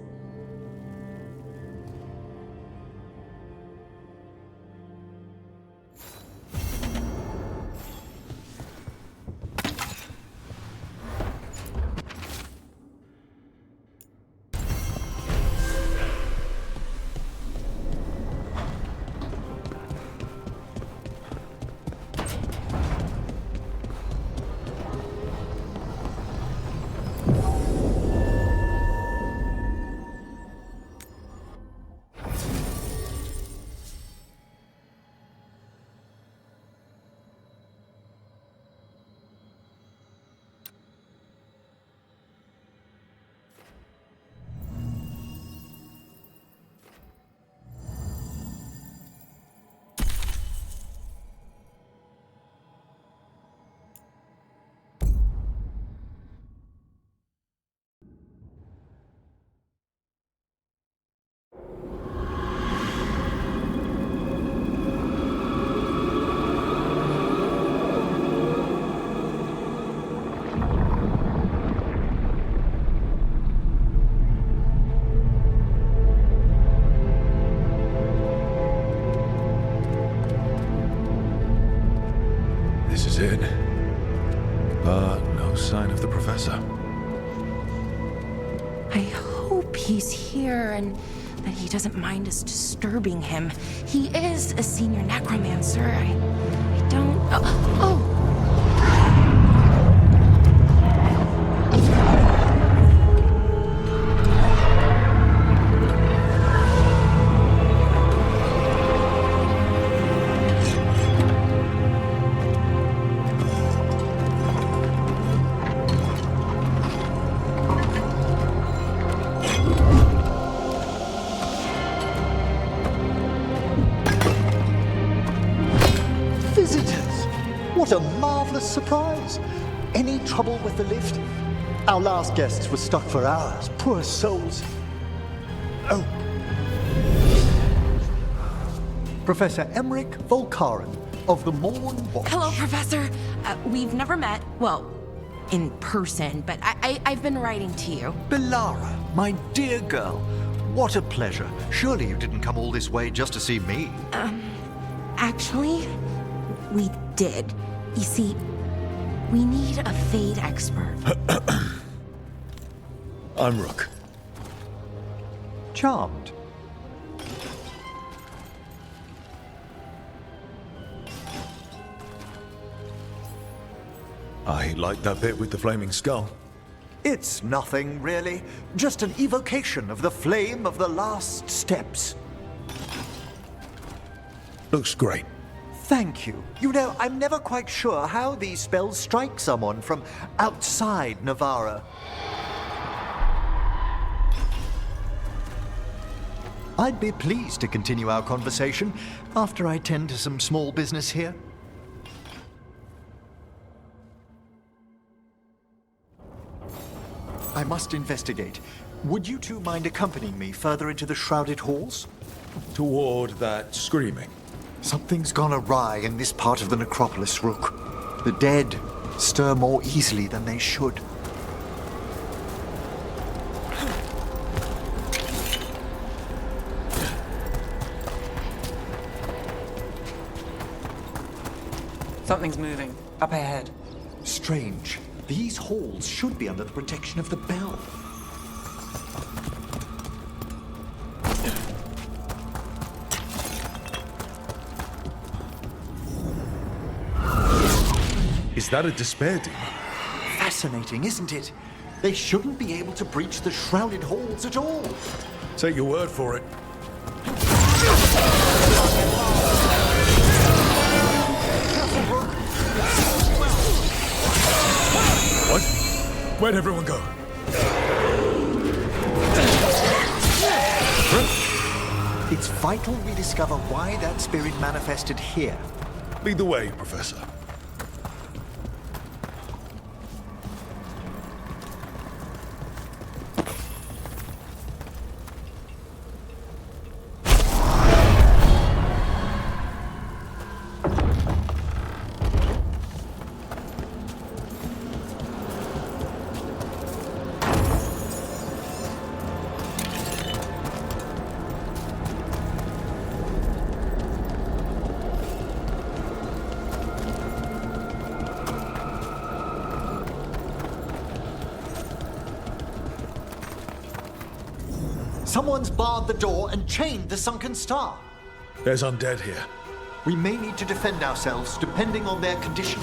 This is it. But no sign of the professor. I hope he's here and that he doesn't mind us disturbing him. He is a senior necromancer. I don't... Oh! What a marvelous surprise! Any trouble with the lift? Our last guests were stuck for hours. Poor souls. Oh. Professor Emmerich Volkaren of the Morn Watch. Hello, Professor. We've never met. Well, in person, but I've been writing to you. Belara, my dear girl. What a pleasure. Surely you didn't come all this way just to see me. Actually, we did. You see, we need a Fade expert. I'm Rook. Charmed. I like that bit with the flaming skull. It's nothing, really. Just an evocation of the flame of the last steps. Looks great. Thank you. You know, I'm never quite sure how these spells strike someone from outside Navarra. I'd be pleased to continue our conversation after I tend to some small business here. I must investigate. Would you two mind accompanying me further into the shrouded halls? Toward that screaming. Something's gone awry in this part of the necropolis, Rook. The dead stir more easily than they should. Something's moving. Up ahead. Strange. These halls should be under the protection of the bell. Is that a despair demon? Fascinating, isn't it? They shouldn't be able to breach the shrouded halls at all. Take your word for it. What? Where'd everyone go? It's vital we discover why that spirit manifested here. Lead the way, Professor. Someone's barred the door and chained the sunken star. There's undead here. We may need to defend ourselves, depending on their condition.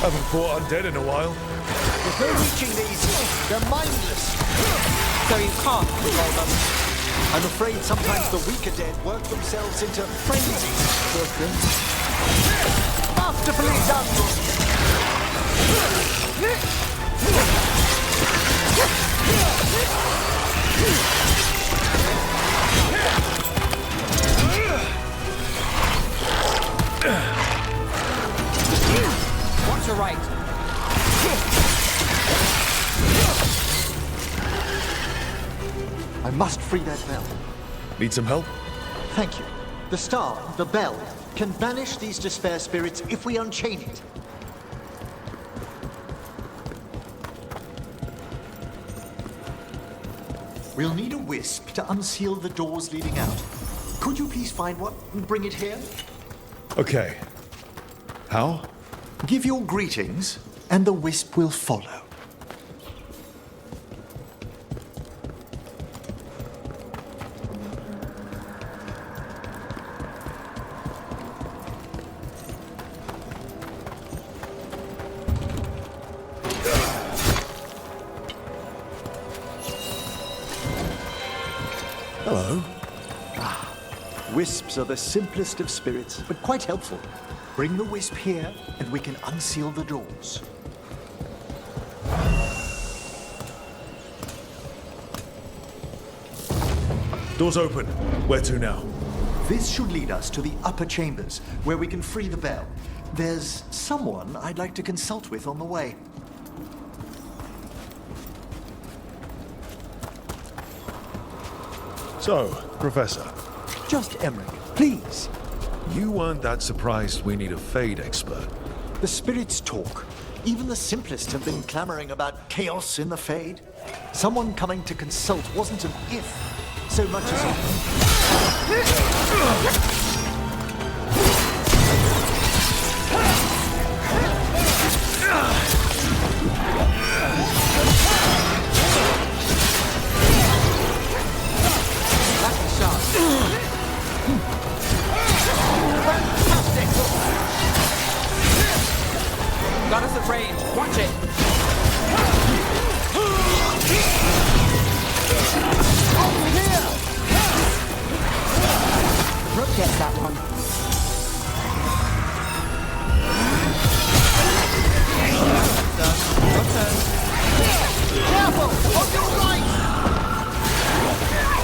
Haven't fought undead in a while. There's no reaching these. They're mindless. So you can't control them. I'm afraid sometimes the weaker dead work themselves into frenzies. Poor things. Masterfully done, Watch your right. I must free that bell. Need some help? Thank you. The star, the bell, can banish these despair spirits if we unchain it. We'll need a wisp to unseal the doors leading out. Could you please find one and bring it here? Okay. How? Give your greetings, and the wisp will follow. Hello. Wisps are the simplest of spirits, but quite helpful. Bring the wisp here, and we can unseal the doors. Door's open. Where to now? This should lead us to the upper chambers, where we can free the bell. There's someone I'd like to consult with on the way. So, Professor. Just Emmerich, please. You weren't that surprised we need a Fade expert. The spirits talk. Even the simplest have been clamoring about chaos in the Fade. Someone coming to consult wasn't an if, so much as a... Got us at range. Watch it. Over here! Rook gets that one. Careful! On your right!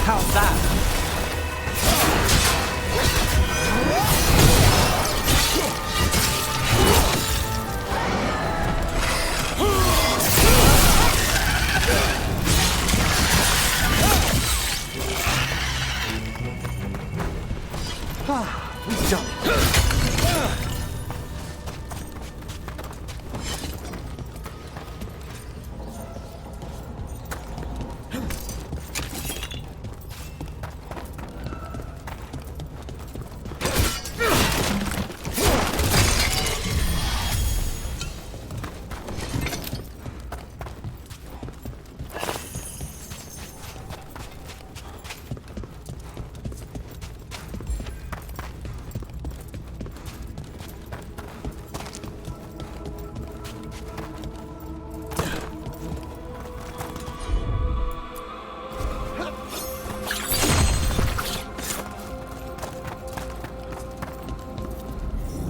How's that? We've done it.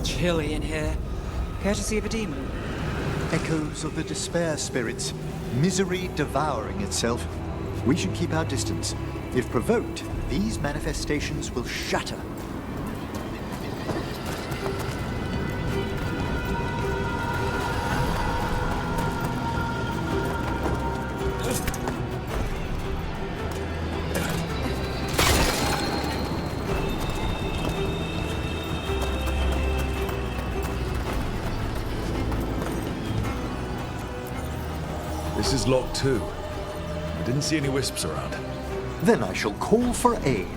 Chilly in here. Courtesy of a demon. Echoes of the despair spirits. Misery devouring itself. We should keep our distance. If provoked, these manifestations will shatter. This is locked too. I didn't see any wisps around. Then I shall call for aid.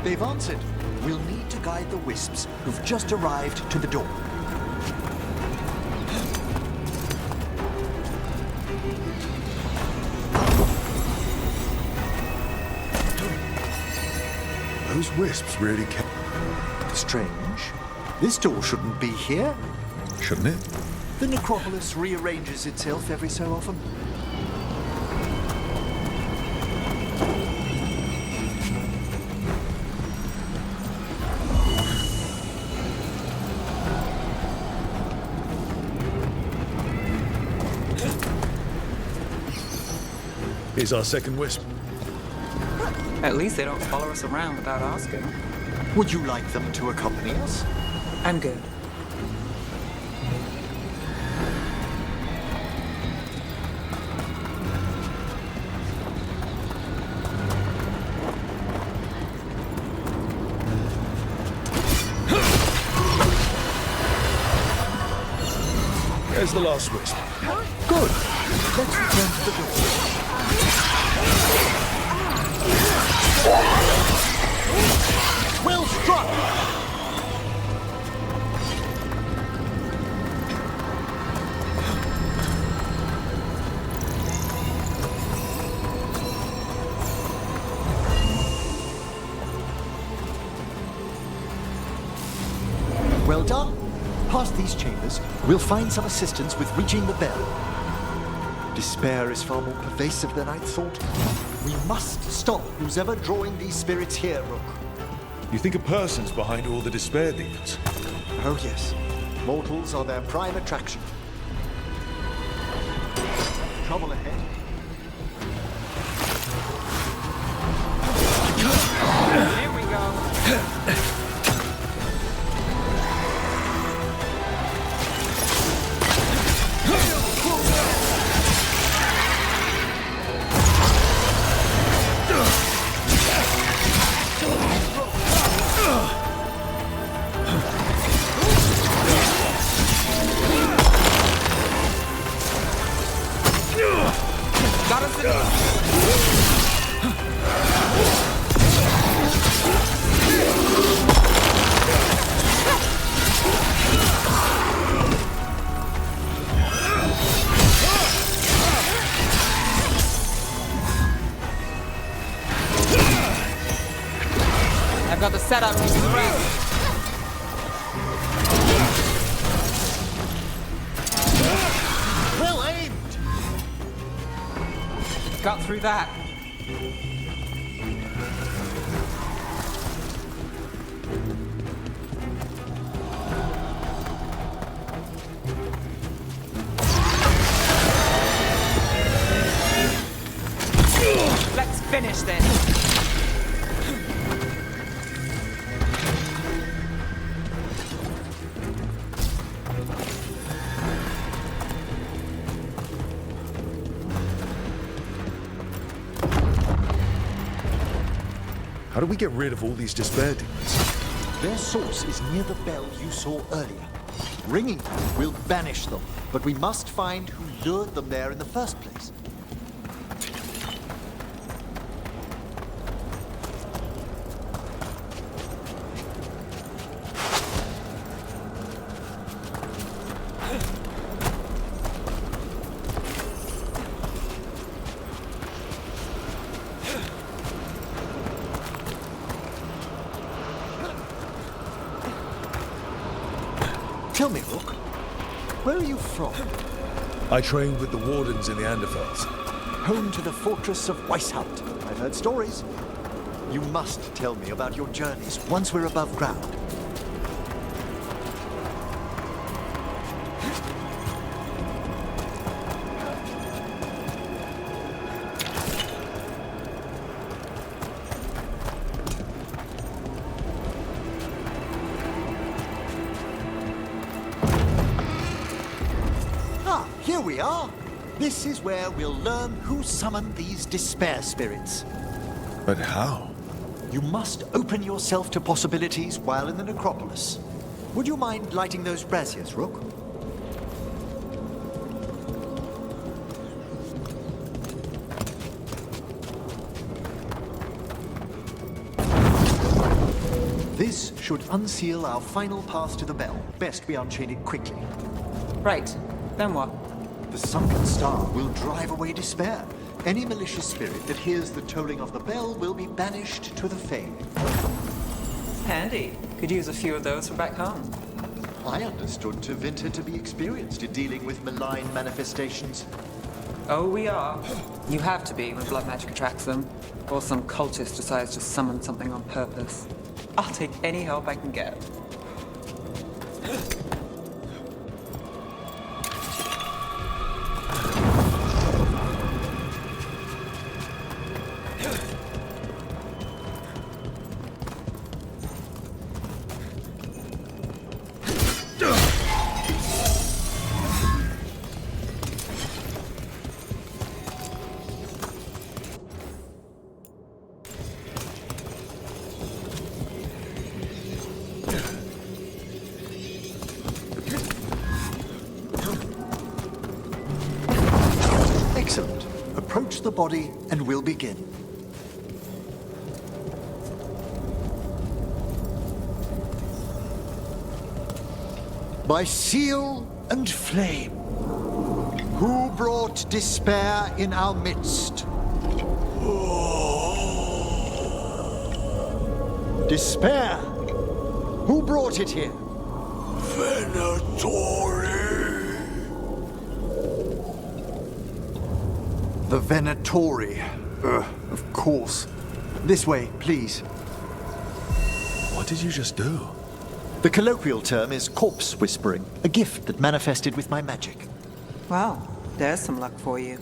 They've answered. We'll need to guide the wisps who've just arrived to the door. Those wisps really Strange. This door shouldn't be here. Shouldn't it? The necropolis rearranges itself every so often. Here's our second wisp. At least they don't follow us around without asking. Would you like them to accompany us? I'm good. There's the last wisp. Good. Let's return to the door. Well struck! Well done. Past these chambers, we'll find some assistance with reaching the bell. Despair is far more pervasive than I'd thought. We must stop who's ever drawing these spirits here, Rook. You think a person's behind all the despair demons? Oh yes. Mortals are their prime attraction. Trouble ahead. Here we go. Got us in. I've got the setup to the rest. Well aimed! Got through that. Let's finish this. How do we get rid of all these despair demons? Their source is near the bell you saw earlier. Ringing them will banish them, but we must find who lured them there in the first place. Tell me, Rook, where are you from? I trained with the wardens in the Anderfels. Home to the fortress of Weishaupt. I've heard stories. You must tell me about your journeys once we're above ground. Here we are. This is where we'll learn who summoned these despair spirits. But how? You must open yourself to possibilities while in the necropolis. Would you mind lighting those braziers, Rook? This should unseal our final path to the bell. Best we unchain it quickly. Right. Then what? The sunken star will drive away despair. Any malicious spirit that hears the tolling of the bell will be banished to the Fade. Handy. Could use a few of those for back home. I understood Tevinter to be experienced in dealing with malign manifestations. Oh, we are. You have to be when blood magic attracts them. Or some cultist decides to summon something on purpose. I'll take any help I can get. Excellent. Approach the body and we'll begin. By seal and flame, who brought despair in our midst? Despair! Who brought it here? Venatori! The Venatori. Of course. This way, please. What did you just do? The colloquial term is corpse whispering, a gift that manifested with my magic. Well, there's some luck for you.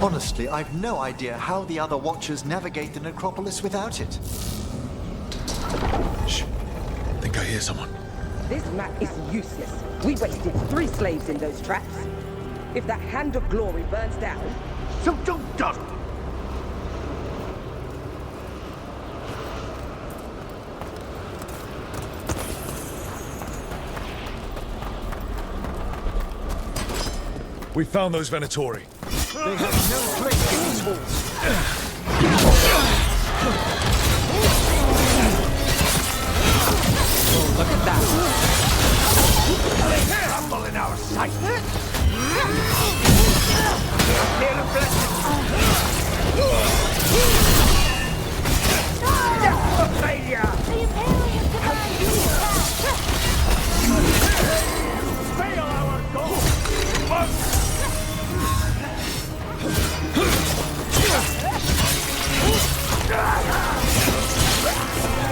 Honestly, I've no idea how the other Watchers navigate the necropolis without it. Shh. I think I hear someone. This map is useless. We wasted 3 slaves in those traps. If that Hand of Glory burns down, so don't dawdle. We found those Venatori. They have no place in these walls. Oh, look at that. They crumble in our sight. Death for failure! Fail our goal!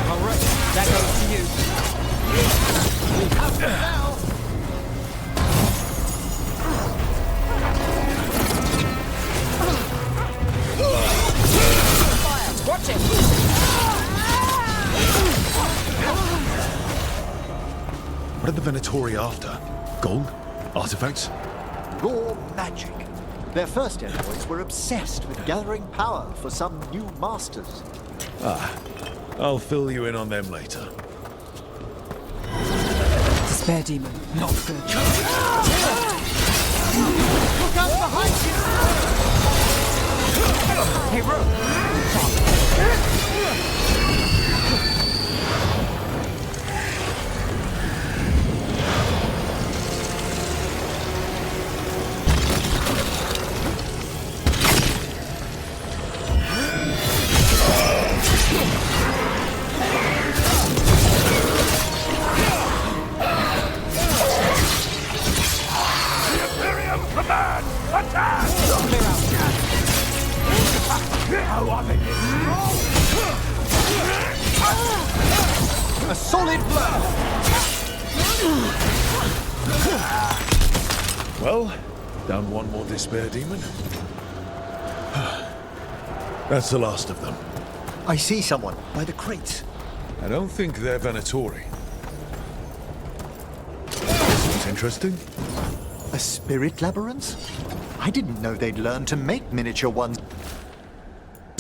All right, that goes to you. We have to now. Watch it! What are the Venatori after? Gold? Artifacts? Raw magic. Their first envoys were obsessed with gathering power for some new masters. I'll fill you in on them later. Despair demon, not good. Look out behind you! Hey, Rook! A solid blow! Well, down one more despair demon. That's the last of them. I see someone by the crates. I don't think they're Venatori. Seems interesting. A spirit labyrinth? I didn't know they'd learn to make miniature ones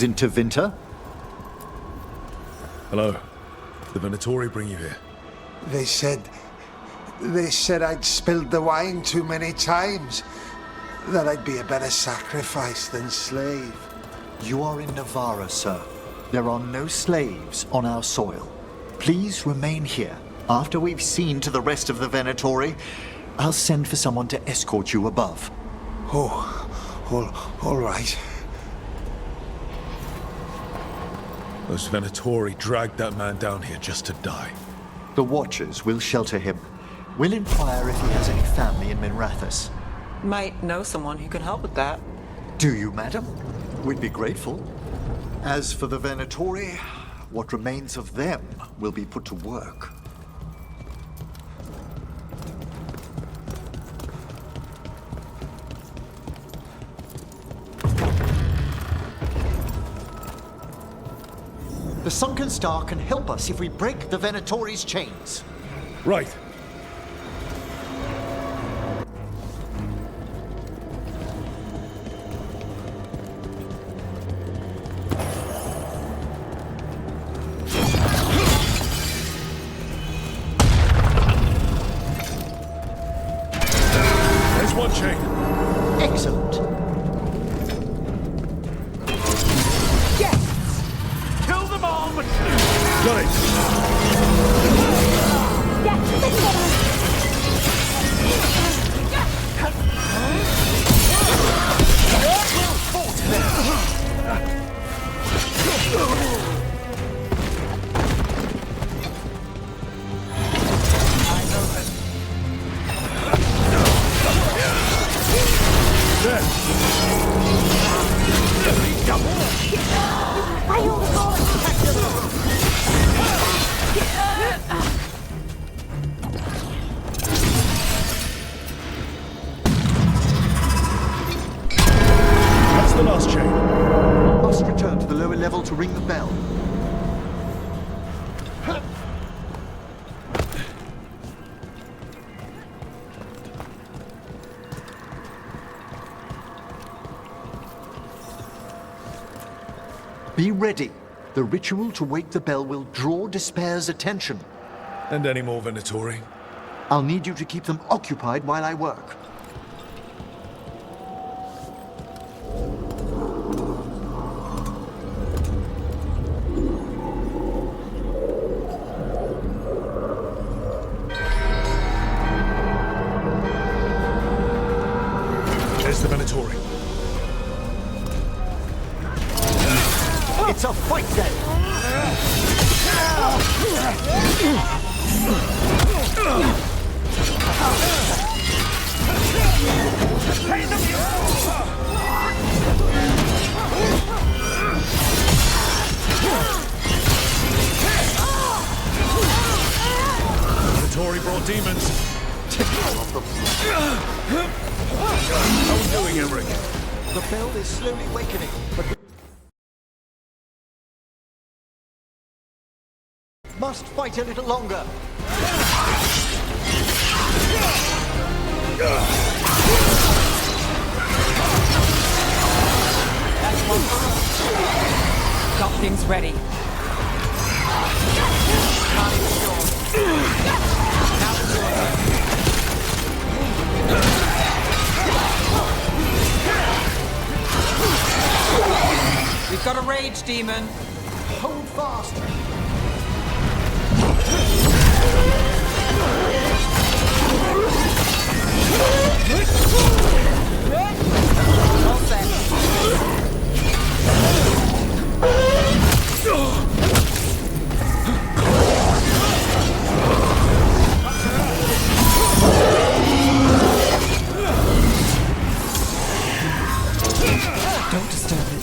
in Tevinter. Hello. The Venatori bring you here? They said I'd spilled the wine too many times. That I'd be a better sacrifice than slave. You are in Navarra, sir. There are no slaves on our soil. Please remain here. After we've seen to the rest of the Venatori, I'll send for someone to escort you above. All right. Those Venatori dragged that man down here just to die. The Watchers will shelter him. We'll inquire if he has any family in Minrathous. Might know someone who can help with that. Do you, madam? We'd be grateful. As for the Venatori, what remains of them will be put to work. The Sunken Star can help us if we break the Venatori's chains. Right. There's one chain. Excellent. Kill them all, but... Got it. That's the last chain. Must return to the lower level to ring the bell. Be ready. The ritual to wake the bell will draw Despair's attention. And any more Venatori? I'll need you to keep them occupied while I work. There's the Venatori. It's a fight then! Venatori brought demons. How are we doing, Emmerich? The bell is slowly wakening, but we must fight a little longer. Got things ready. We've got a rage demon. Hold fast. All set. Don't disturb it.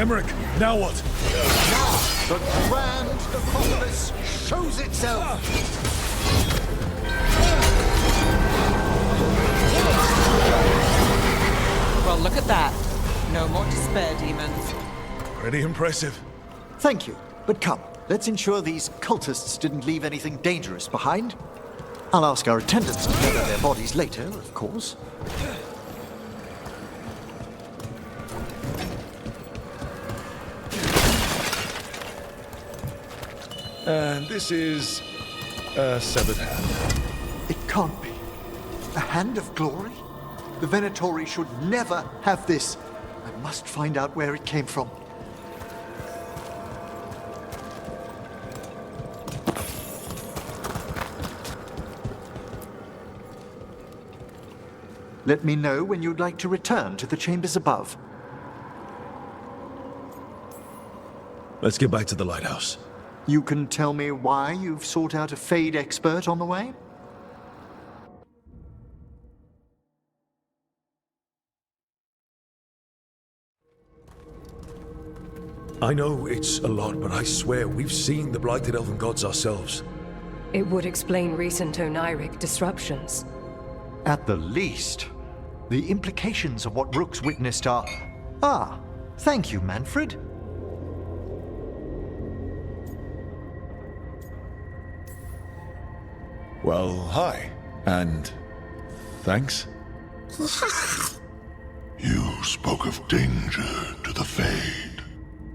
Emmerich, now what? Now, the grand necropolis shows itself! Well, look at that. No more despair, demons. Pretty impressive. Thank you, but come, let's ensure these cultists didn't leave anything dangerous behind. I'll ask our attendants to gather their bodies later, of course. And this is a severed hand. It can't be. A hand of glory? The Venatori should never have this. I must find out where it came from. Let me know when you'd like to return to the chambers above. Let's get back to the lighthouse. You can tell me why you've sought out a Fade expert on the way? I know it's a lot, but I swear we've seen the blighted elven gods ourselves. It would explain recent Oniric disruptions. At the least. The implications of what Rook's witnessed are... Ah, thank you, Manfred. Well, hi. And... thanks? You spoke of danger to the Fade.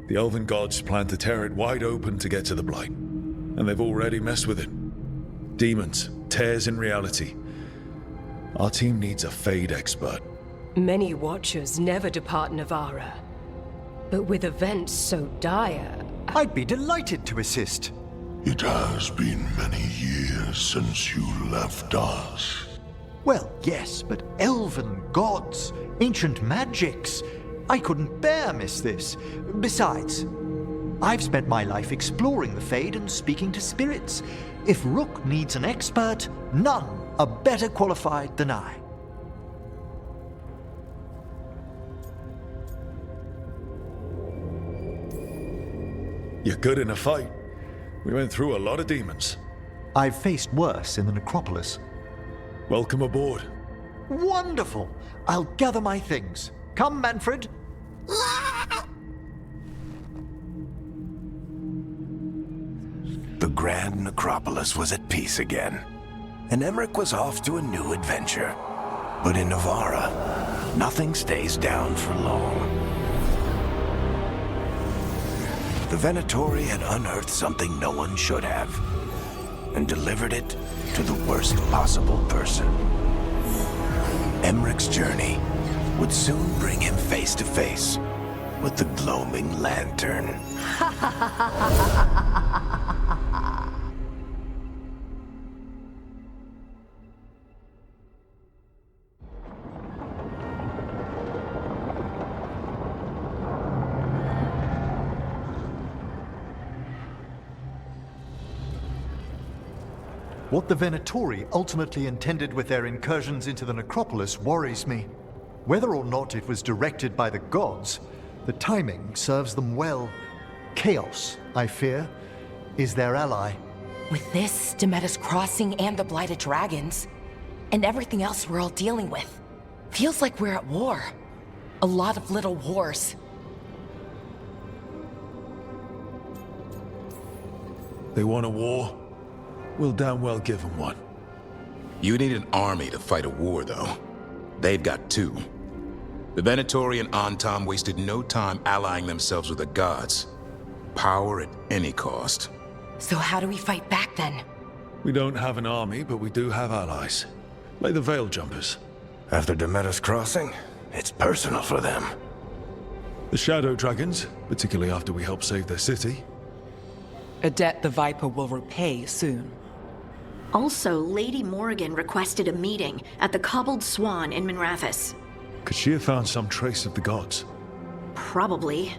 The elven gods plan to tear it wide open to get to the Blight. And they've already messed with it. Demons, tears in reality. Our team needs a Fade expert. Many Watchers never depart Navarra. But with events so dire... I'd be delighted to assist. It has been many years since you left us. Well, yes, but elven gods, ancient magics. I couldn't bear miss this. Besides, I've spent my life exploring the Fade and speaking to spirits. If Rook needs an expert, none are better qualified than I. You're good in a fight. We went through a lot of demons. I've faced worse in the necropolis. Welcome aboard. Wonderful! I'll gather my things. Come, Manfred. The grand necropolis was at peace again, and Emmerich was off to a new adventure. But in Navarra, nothing stays down for long. The Venatori had unearthed something no one should have, and delivered it to the worst possible person. Emmerich's journey would soon bring him face to face with the gloaming lantern. What the Venatori ultimately intended with their incursions into the necropolis worries me. Whether or not it was directed by the gods, the timing serves them well. Chaos, I fear, is their ally. With this, Demeter's Crossing and the Blighted Dragons, and everything else we're all dealing with, feels like we're at war. A lot of little wars. They want a war? We'll damn well give them one. You need an army to fight a war, though. They've got two. The Venatori and Antam wasted no time allying themselves with the gods. Power at any cost. So how do we fight back then? We don't have an army, but we do have allies. Like the Veil Jumpers. After Demeter's Crossing, it's personal for them. The Shadow Dragons, particularly after we helped save their city. A debt the Viper will repay soon. Also, Lady Morrigan requested a meeting at the Cobbled Swan in Minrathous. Could she have found some trace of the gods? Probably.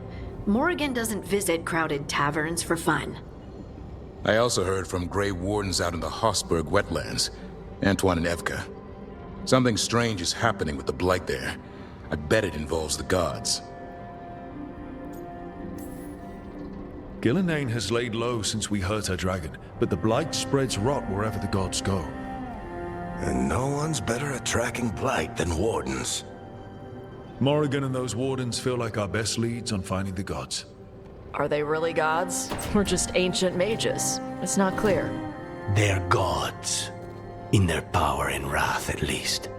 Morrigan doesn't visit crowded taverns for fun. I also heard from Grey Wardens out in the Hossberg wetlands, Antoine and Evka. Something strange is happening with the Blight there. I bet it involves the gods. Gillenane has laid low since we hurt her dragon, but the blight spreads rot wherever the gods go. And no one's better at tracking blight than wardens. Morrigan and those wardens feel like our best leads on finding the gods. Are they really gods? Or just ancient mages? It's not clear. They're gods. In their power and wrath, at least.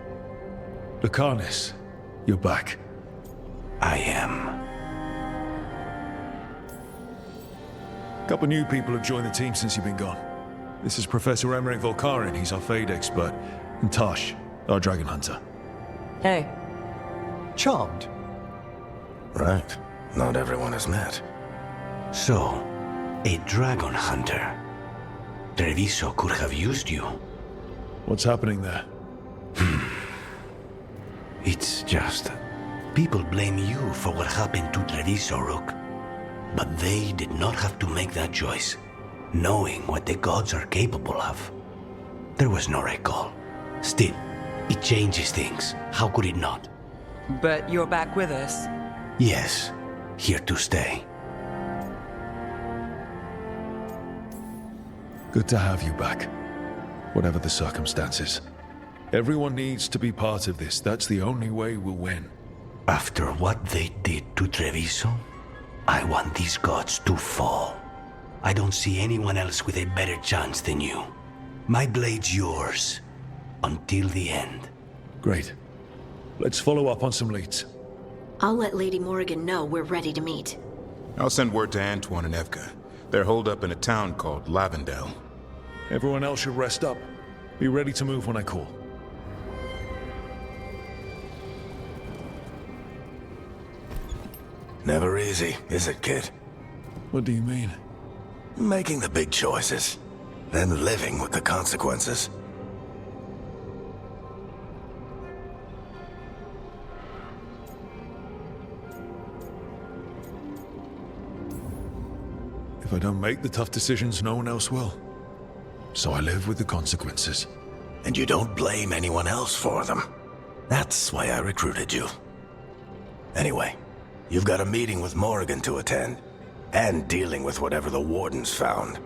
Lucanus, you're back. I am. Couple new people have joined the team since you've been gone. This is Professor Emmerich Volkarin, he's our Fade expert, and Tosh, our Dragon Hunter. Hey. Charmed. Right. Not everyone has met. So, a Dragon Hunter. Treviso could have used you. What's happening there? It's just... people blame you for what happened to Treviso, Rook. But they did not have to make that choice, knowing what the gods are capable of. There was no recall. Still, it changes things. How could it not? But you're back with us. Yes, here to stay. Good to have you back, whatever the circumstances. Everyone needs to be part of this. That's the only way we'll win. After what they did to Treviso, I want these gods to fall. I don't see anyone else with a better chance than you. My blade's yours, until the end. Great. Let's follow up on some leads. I'll let Lady Morrigan know we're ready to meet. I'll send word to Antoine and Evka. They're holed up in a town called Lavendel. Everyone else should rest up. Be ready to move when I call. Never easy, is it, kid? What do you mean? Making the big choices, then living with the consequences. If I don't make the tough decisions, no one else will. So I live with the consequences. And you don't blame anyone else for them. That's why I recruited you. Anyway, you've got a meeting with Morrigan to attend, and dealing with whatever the Wardens found.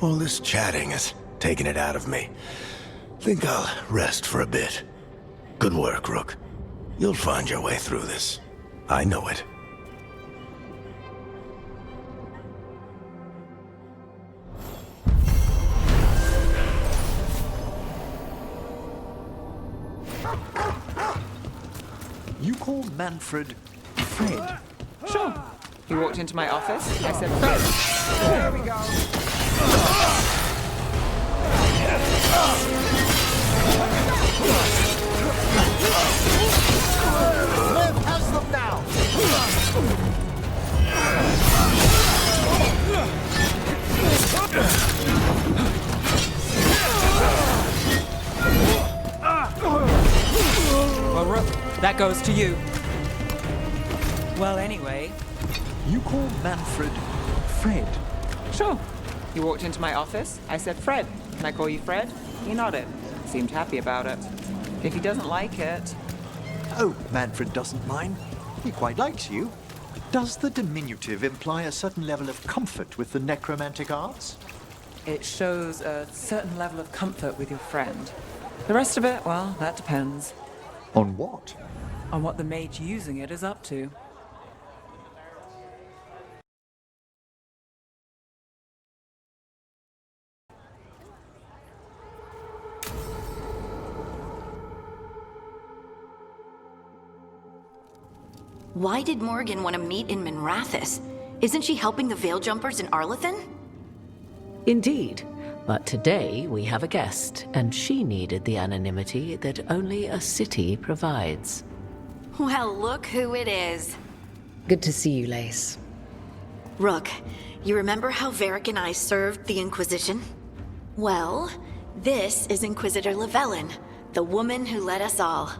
All this chatting is taking it out of me. Think I'll rest for a bit. Good work, Rook. You'll find your way through this. I know it. You call Manfred Fred? Sure. He walked into my office. I said, Fred. There we go. Liv has them now. Well, Rook, that goes to you. Well, anyway. You call Manfred Fred? Sure. He walked into my office. I said, Fred. Can I call you Fred? He nodded. Seemed happy about it. If he doesn't like it... Oh, Manfred doesn't mind. He quite likes you. Does the diminutive imply a certain level of comfort with the necromantic arts? It shows a certain level of comfort with your friend. The rest of it, well, that depends. On what? On what the mage using it is up to. Why did Morrigan want to meet in Minrathous? Isn't she helping the Veil Jumpers in Arlathan? Indeed. But today we have a guest, and she needed the anonymity that only a city provides. Well, look who it is. Good to see you, Lace. Rook, you remember how Varric and I served the Inquisition? Well, this is Inquisitor Llewellyn, the woman who led us all.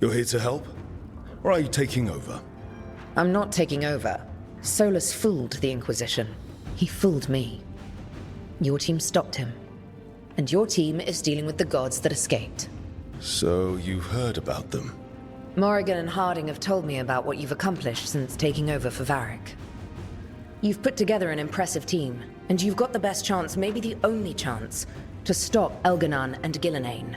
You're here to help? Or are you taking over? I'm not taking over. Solus fooled the Inquisition. He fooled me. Your team stopped him. And your team is dealing with the gods that escaped. So you've heard about them? Morrigan and Harding have told me about what you've accomplished since taking over for Varric. You've put together an impressive team, and you've got the best chance, maybe the only chance, to stop Elganon and Gillenane.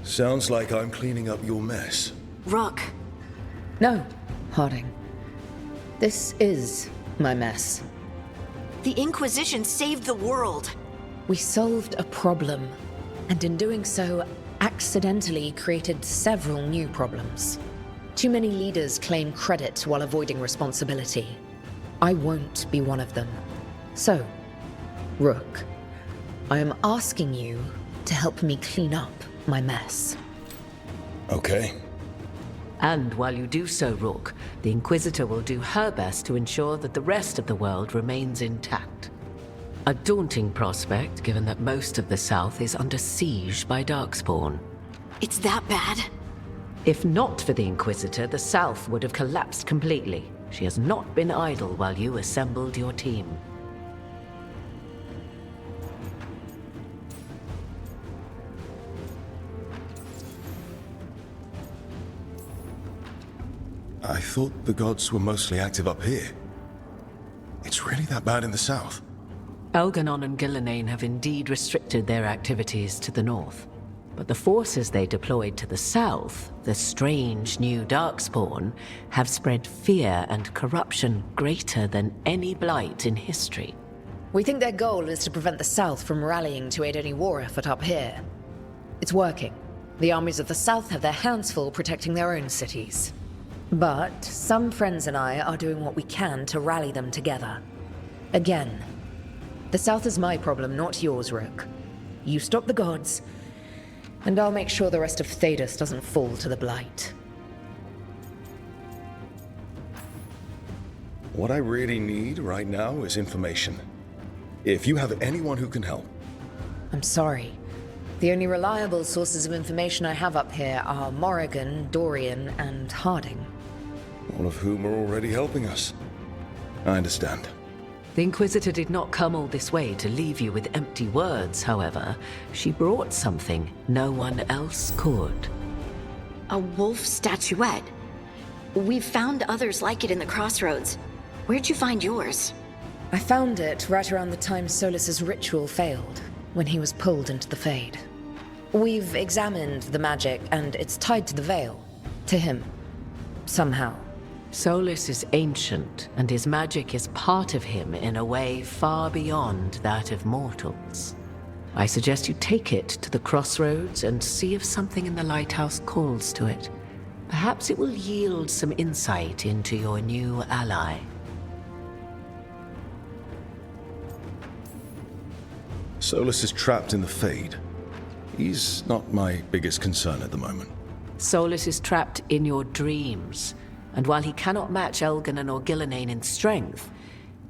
Sounds like I'm cleaning up your mess. Rook. No, Harding. This is my mess. The Inquisition saved the world. We solved a problem, and in doing so, accidentally created several new problems. Too many leaders claim credit while avoiding responsibility. I won't be one of them. So, Rook, I am asking you to help me clean up my mess. Okay. And while you do so, Rook, the Inquisitor will do her best to ensure that the rest of the world remains intact. A daunting prospect, given that most of the South is under siege by Darkspawn. It's that bad? If not for the Inquisitor, the South would have collapsed completely. She has not been idle while you assembled your team. I thought the gods were mostly active up here. It's really that bad in the south? Elganon and Gillenane have indeed restricted their activities to the north. But the forces they deployed to the south, the strange new Darkspawn, have spread fear and corruption greater than any blight in history. We think their goal is to prevent the South from rallying to aid any war effort up here. It's working. The armies of the South have their hands full protecting their own cities. But some friends and I are doing what we can to rally them together. Again, the South is my problem, not yours, Rook. You stop the gods, and I'll make sure the rest of Thedas doesn't fall to the blight. What I really need right now is information. If you have anyone who can help. I'm sorry. The only reliable sources of information I have up here are Morrigan, Dorian, and Harding. All of whom are already helping us. I understand. The Inquisitor did not come all this way to leave you with empty words, however. She brought something no one else could. A wolf statuette. We've found others like it in the crossroads. Where'd you find yours? I found it right around the time Solus's ritual failed, when he was pulled into the Fade. We've examined the magic, and it's tied to the veil. To him. Somehow. Solus is ancient, and his magic is part of him in a way far beyond that of mortals. I suggest you take it to the crossroads and see if something in the lighthouse calls to it. Perhaps it will yield some insight into your new ally. Solus is trapped in the Fade. He's not my biggest concern at the moment. Solus is trapped in your dreams. And while he cannot match Elganon or Gillenane in strength,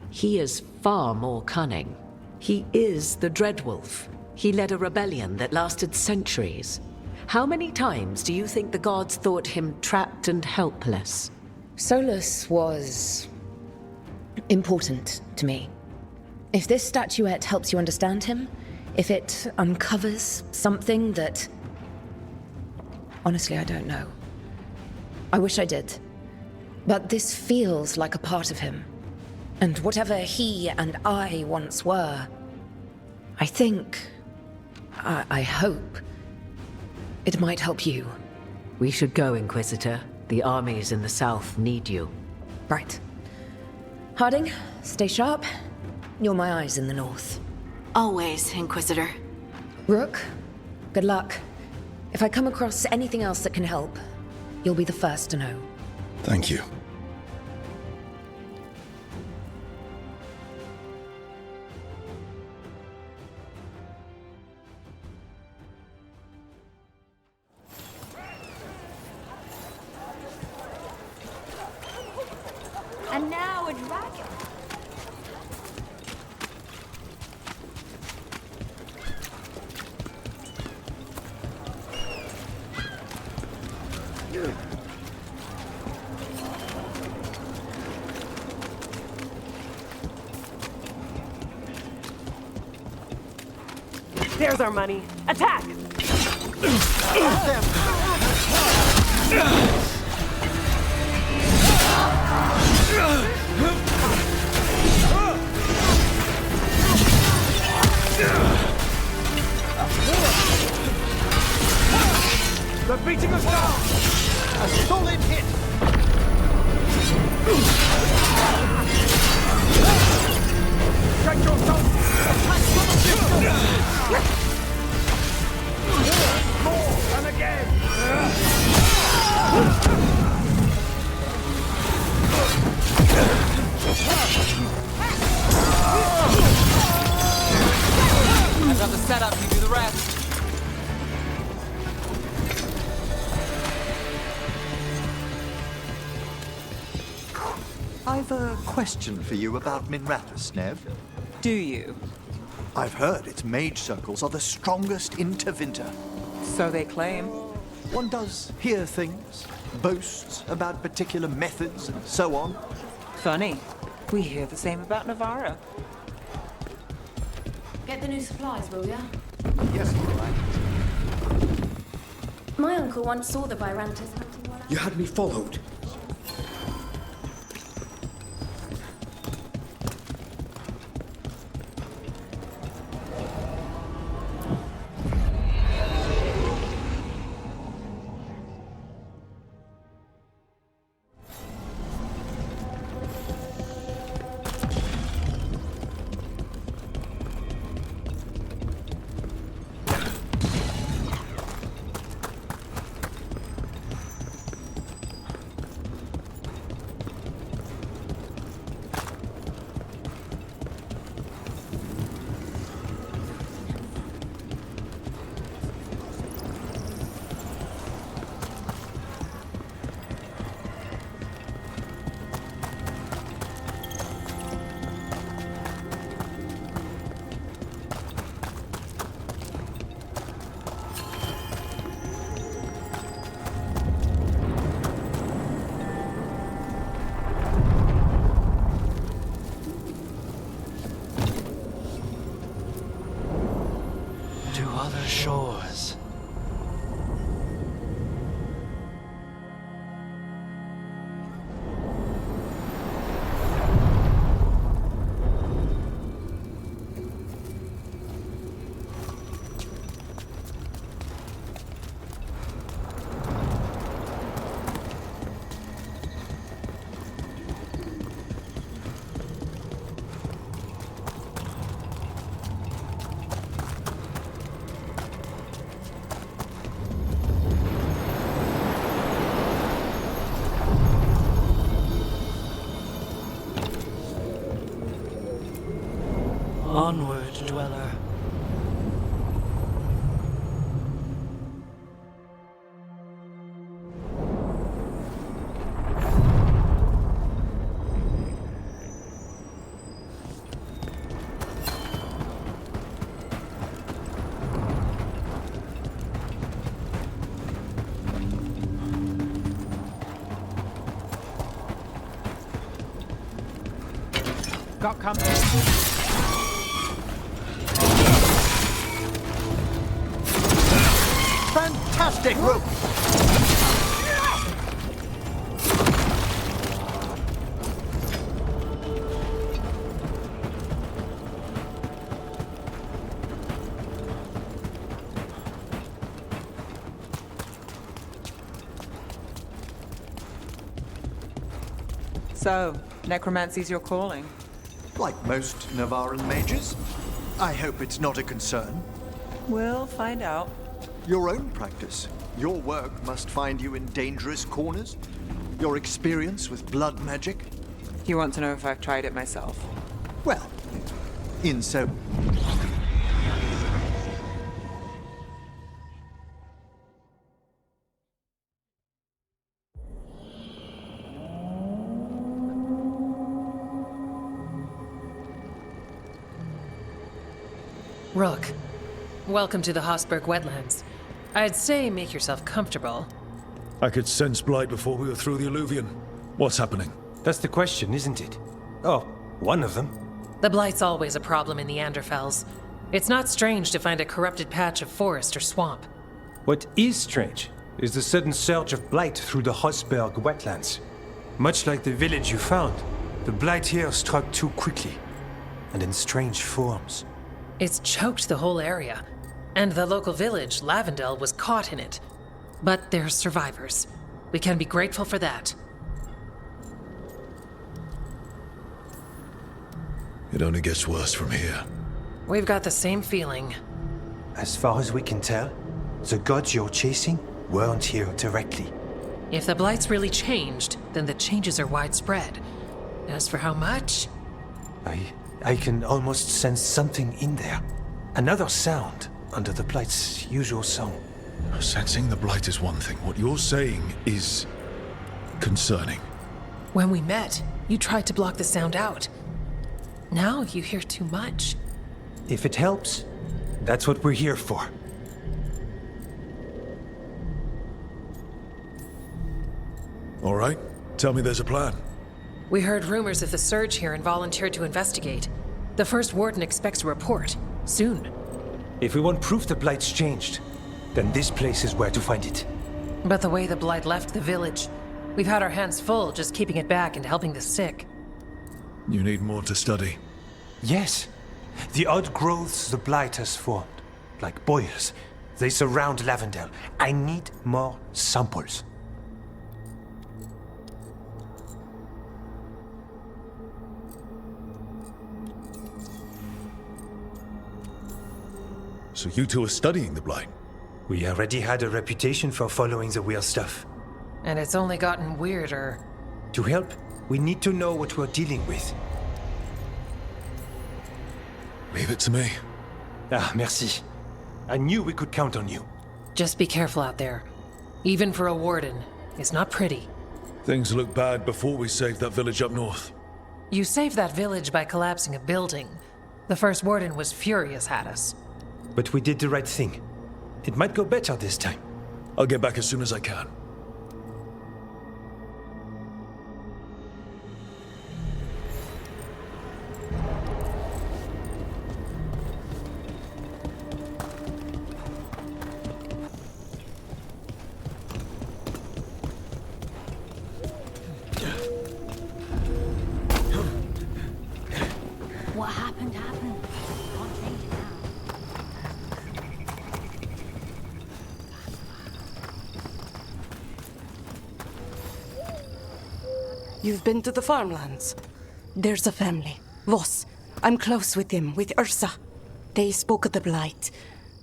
he is far more cunning. He is the Dreadwolf. He led a rebellion that lasted centuries. How many times do you think the gods thought him trapped and helpless? Solus was important to me. If this statuette helps you understand him, if it uncovers something that... Honestly, I don't know. I wish I did. But this feels like a part of him. And whatever he and I once were, I think, I hope, it might help you. We should go, Inquisitor. The armies in the south need you. Right. Harding, stay sharp. You're my eyes in the north. Always, Inquisitor. Rook, good luck. If I come across anything else that can help, you'll be the first to know. Thank you. And now a dragon. There's our money. Attack! They're beating us down! A solid hit! Check yourself! Attack from a distance! More and again! I've got the setup, you do the rest. I've a question for you about Minrathous, Nev. Do you? I've heard its mage circles are the strongest in Tevinter. So they claim. One does hear things, boasts about particular methods and so on. Funny. We hear the same about Navarra. Get the new supplies, will ya? Yes, all right. My uncle once saw the Virantas hunting one. You had me followed. To other shores. Onward, dweller. Got company. Fantastic rope! So, necromancy's your calling? Like most Navaran mages. I hope it's not a concern. We'll find out. Your own practice. Your work must find you in dangerous corners. Your experience with blood magic. You want to know if I've tried it myself? Well, in so... Rook, welcome to the Hosberg wetlands. I'd say make yourself comfortable. I could sense blight before we were through the alluvion. What's happening? That's the question, isn't it? Oh, one of them. The blight's always a problem in the Anderfels. It's not strange to find a corrupted patch of forest or swamp. What is strange is the sudden surge of blight through the Hosberg wetlands. Much like the village you found, the blight here struck too quickly, and in strange forms. It's choked the whole area, and the local village, Lavendel, was caught in it. But they're survivors. We can be grateful for that. It only gets worse from here. We've got the same feeling. As far as we can tell, the gods you're chasing weren't here directly. If the blight's really changed, then the changes are widespread. As for how much? I can almost sense something in there. Another sound under the blight's usual song. Sensing the blight is one thing. What you're saying is concerning. When we met, you tried to block the sound out. Now you hear too much. If it helps, that's what we're here for. All right, tell me there's a plan. We heard rumors of the surge here and volunteered to investigate. The first warden expects a report. Soon. If we want proof the blight's changed, then this place is where to find it. But the way the blight left the village, we've had our hands full just keeping it back and helping the sick. You need more to study. Yes. The odd growths the blight has formed, like boils, they surround Lavendel. I need more samples. So you two are studying the blight? We already had a reputation for following the weird stuff. And it's only gotten weirder. To help, we need to know what we're dealing with. Leave it to me. Ah, merci. I knew we could count on you. Just be careful out there. Even for a warden, it's not pretty. Things looked bad before we saved that village up north. You saved that village by collapsing a building. The first warden was furious at us. But we did the right thing. It might go better this time. I'll get back as soon as I can. What happened, happened. Can't change it now. You've been to the farmlands? There's a family. Voss. I'm close with them, with Ursa. They spoke of the blight.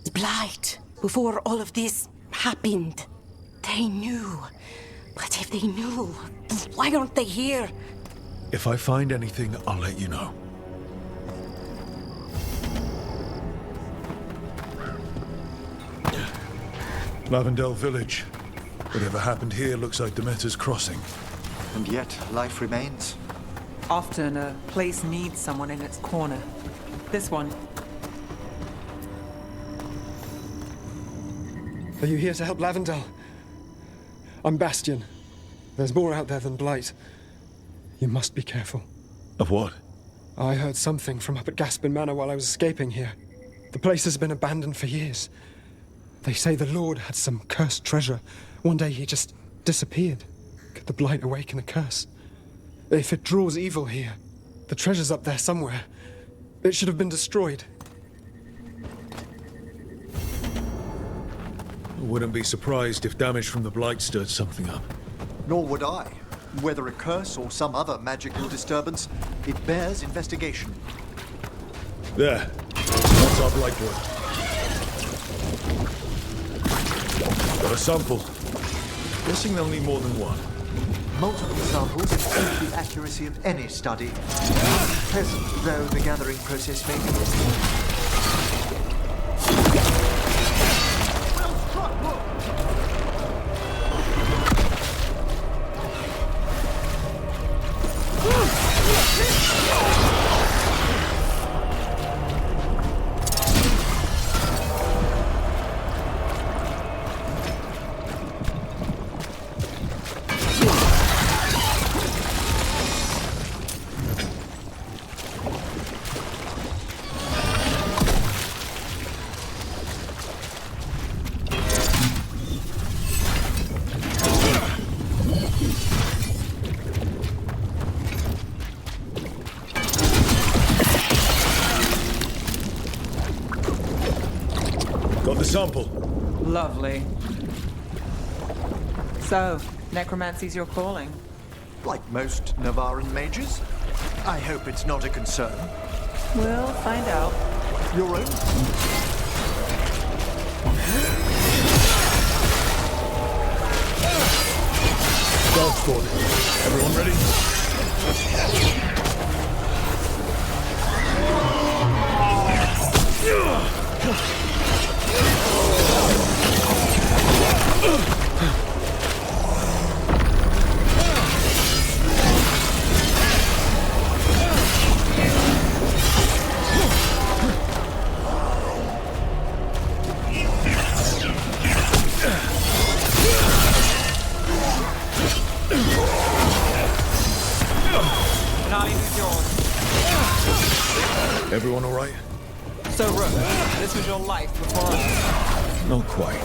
The blight. Before all of this happened. They knew. But if they knew, why aren't they here? If I find anything, I'll let you know. Lavendel Village. Whatever happened here looks like Demeter's Crossing. And yet, life remains. Often a place needs someone in its corner. This one. Are you here to help Lavendel? I'm Bastion. There's more out there than blight. You must be careful. Of what? I heard something from up at Gaspin Manor while I was escaping here. The place has been abandoned for years. They say the Lord had some cursed treasure. One day he just disappeared. Could the blight awaken a curse? If it draws evil here, the treasure's up there somewhere. It should have been destroyed. I wouldn't be surprised if damage from the blight stirred something up. Nor would I. Whether a curse or some other magical disturbance, it bears investigation. There. That's our blight wood. Got a sample. Guessing they'll need more than one. Multiple samples improve the accuracy of any study. Pleasant, though the gathering process may be. Got the sample. Lovely. So, necromancy's your calling? Like most Navaran mages. I hope it's not a concern. We'll find out. Your own? Dog squad. Everyone ready? Everyone all right? So, Rook, this was your life before us? Not quite.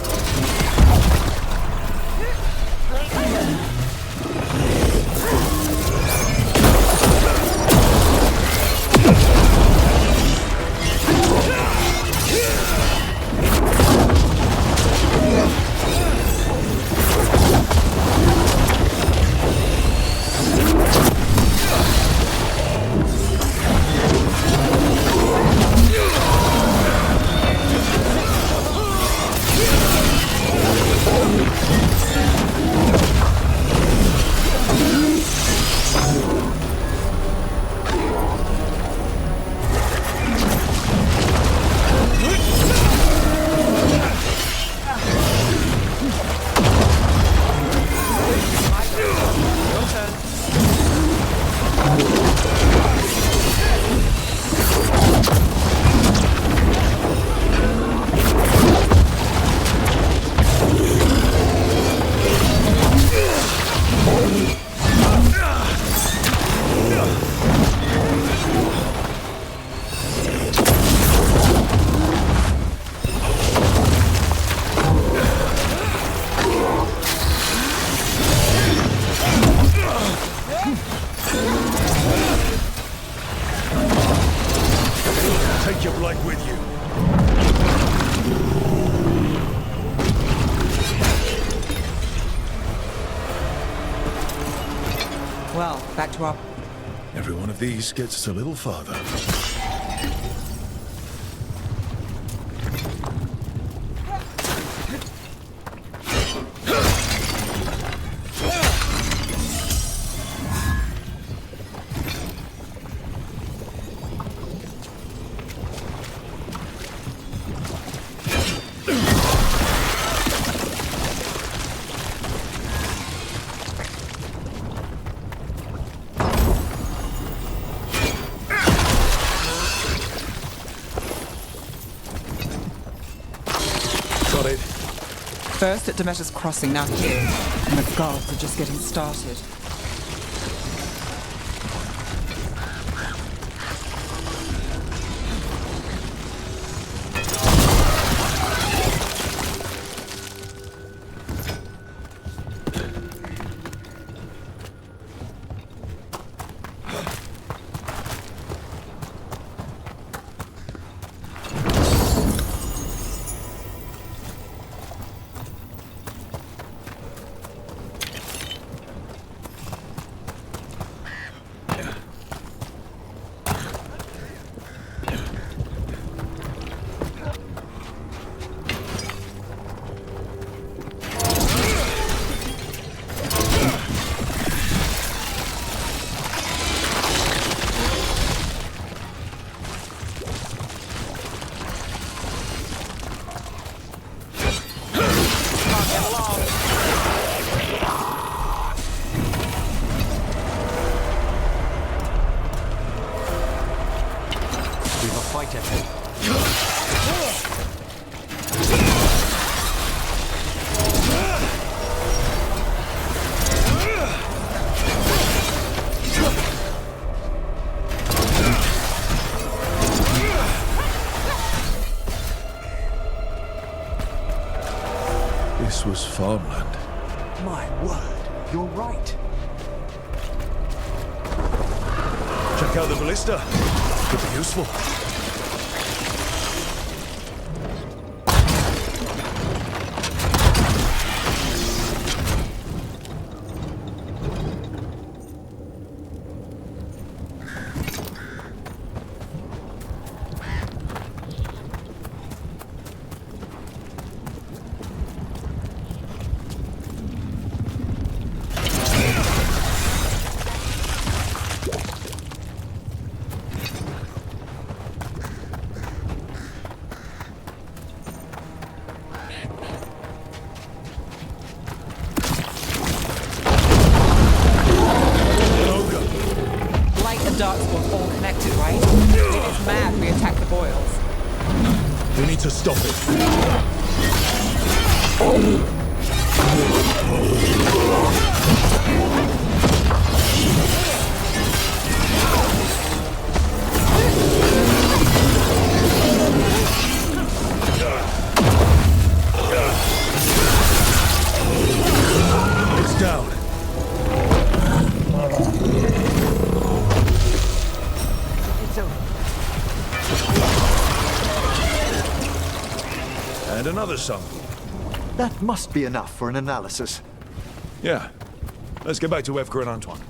Take your blight with you. Well, back to our... Every one of these gets us a little farther. First at Demeter's Crossing, now here. And the gods are just getting started. This was farmland. My word, you're right. Check out the ballista. Could be useful. connected, right? It is mad we attack the boils. We need to stop it. It's down. It's over. And another sample. That must be enough for an analysis. Yeah. Let's get back to Evgar and Antoine.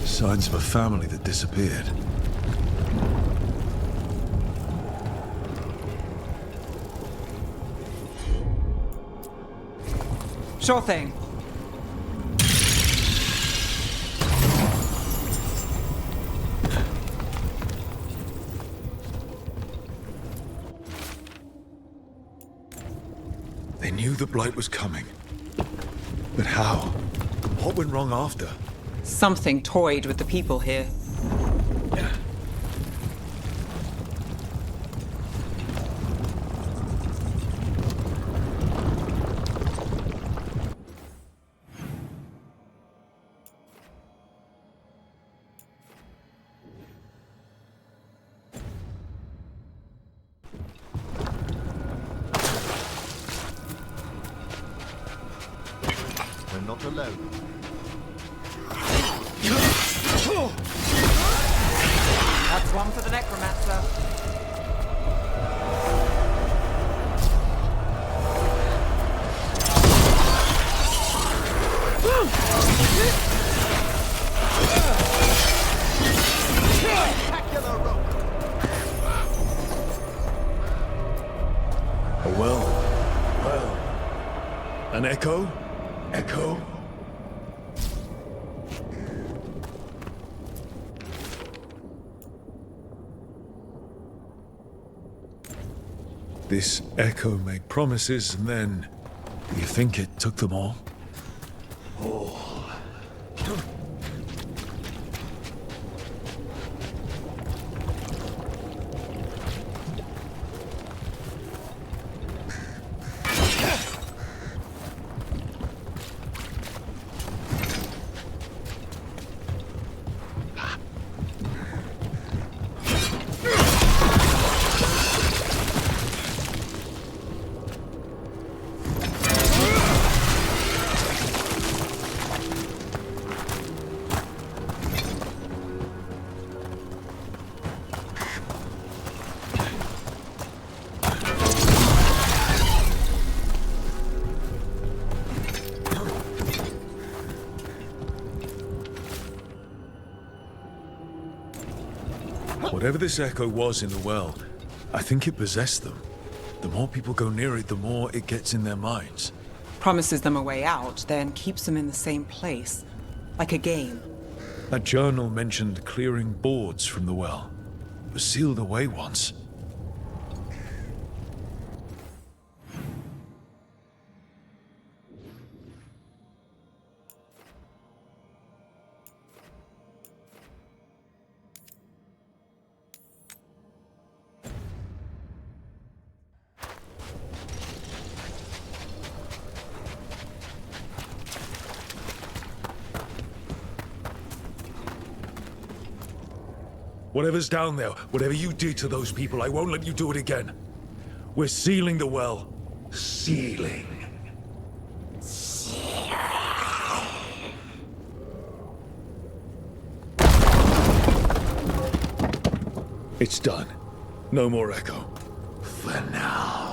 Signs of a family that disappeared. Sure thing. They knew the Blight was coming. But how? What went wrong after? Something toyed with the people here. We're not alone. That's one for the necromancer. Well. An echo? Echo? This echo made promises, and then... you think it took them all? Oh. Whatever this echo was in the well, I think it possessed them. The more people go near it, the more it gets in their minds. Promises them a way out, then keeps them in the same place. Like a game. That journal mentioned clearing boards from the well. It was sealed away once. Whatever's down there, whatever you did to those people, I won't let you do it again. We're sealing the well. Sealing. It's done. No more echo. For now.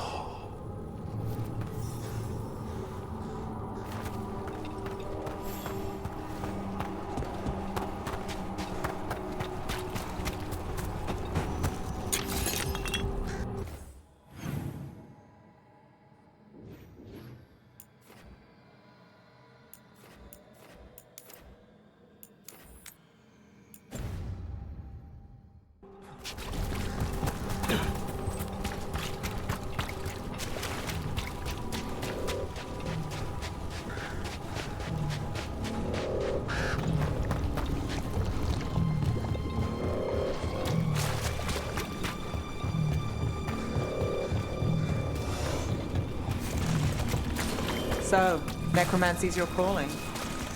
So, necromancy's your calling.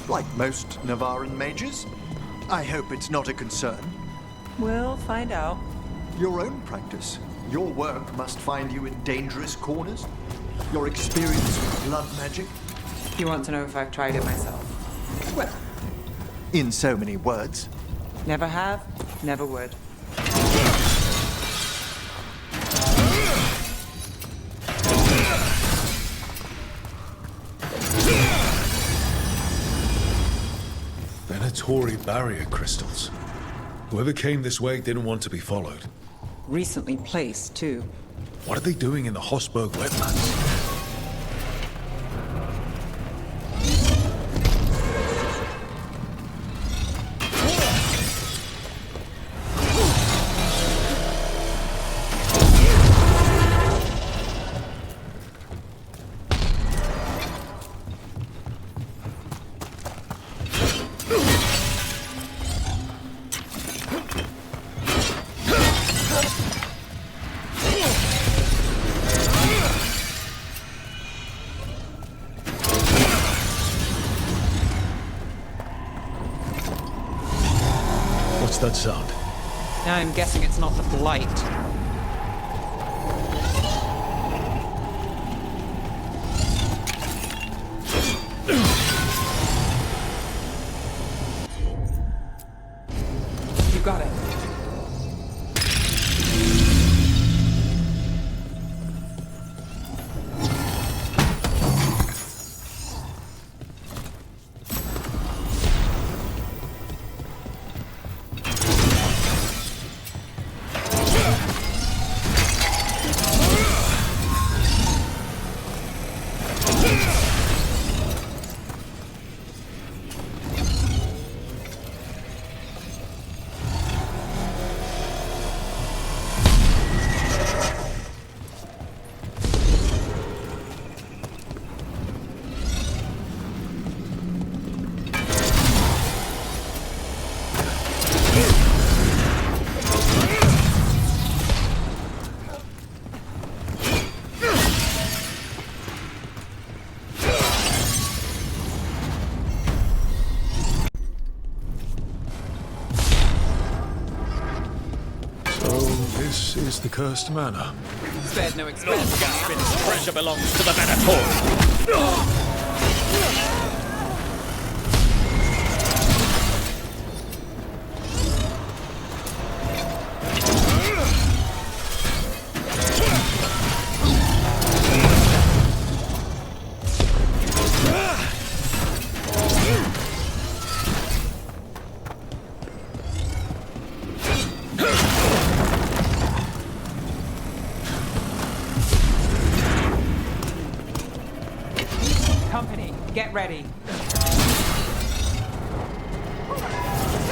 Like most Navaran mages. I hope it's not a concern. We'll find out. Your own practice. Your work must find you in dangerous corners. Your experience with blood magic. You want to know if I've tried it myself? Well, in so many words. Never have, never would. Venatori barrier crystals. Whoever came this way didn't want to be followed. Recently placed, too. What are they doing in the Hossberg wetlands? What's that sound? I'm guessing it's not the blight. You got it. This is the cursed manor. Spared no expense. Gaspin's treasure belongs to the Venator. Company, get ready.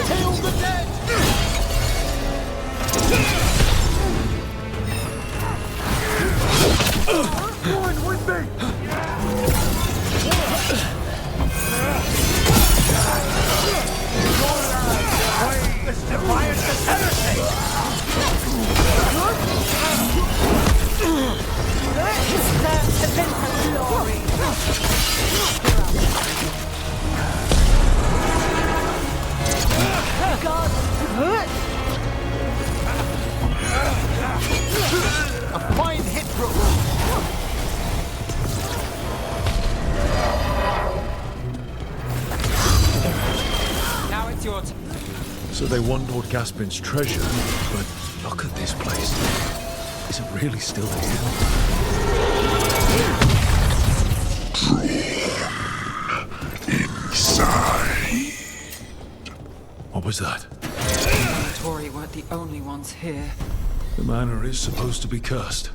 Hail the dead! Join with me! This defiance is heresy! A fine hit, bro! Now it's your turn. So they want Lord Gaspin's treasure, but look at this place. Is it really still Inside. What was that? Tory weren't the only ones here. The manor is supposed to be cursed.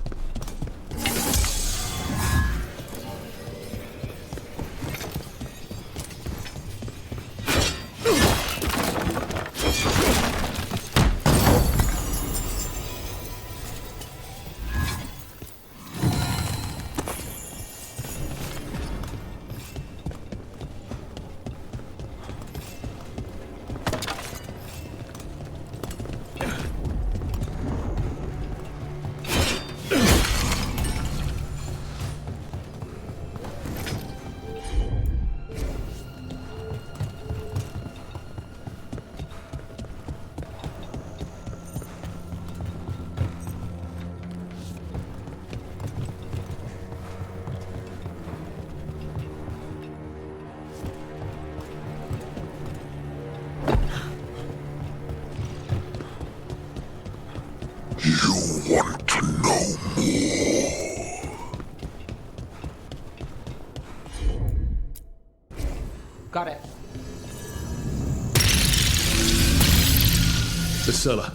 You want to know more? Got it. The cellar.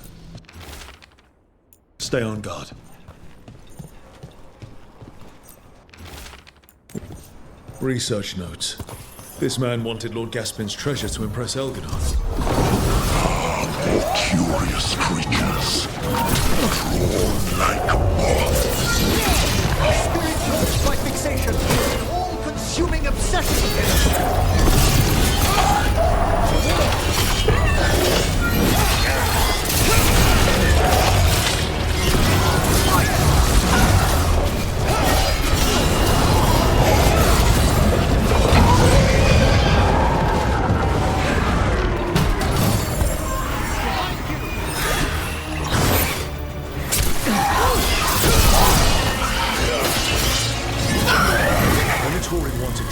Stay on guard. Research notes. This man wanted Lord Gaspin's treasure to impress Elgadon. More curious creatures, drawn like moths. Spirit works by fixation, an all-consuming obsession.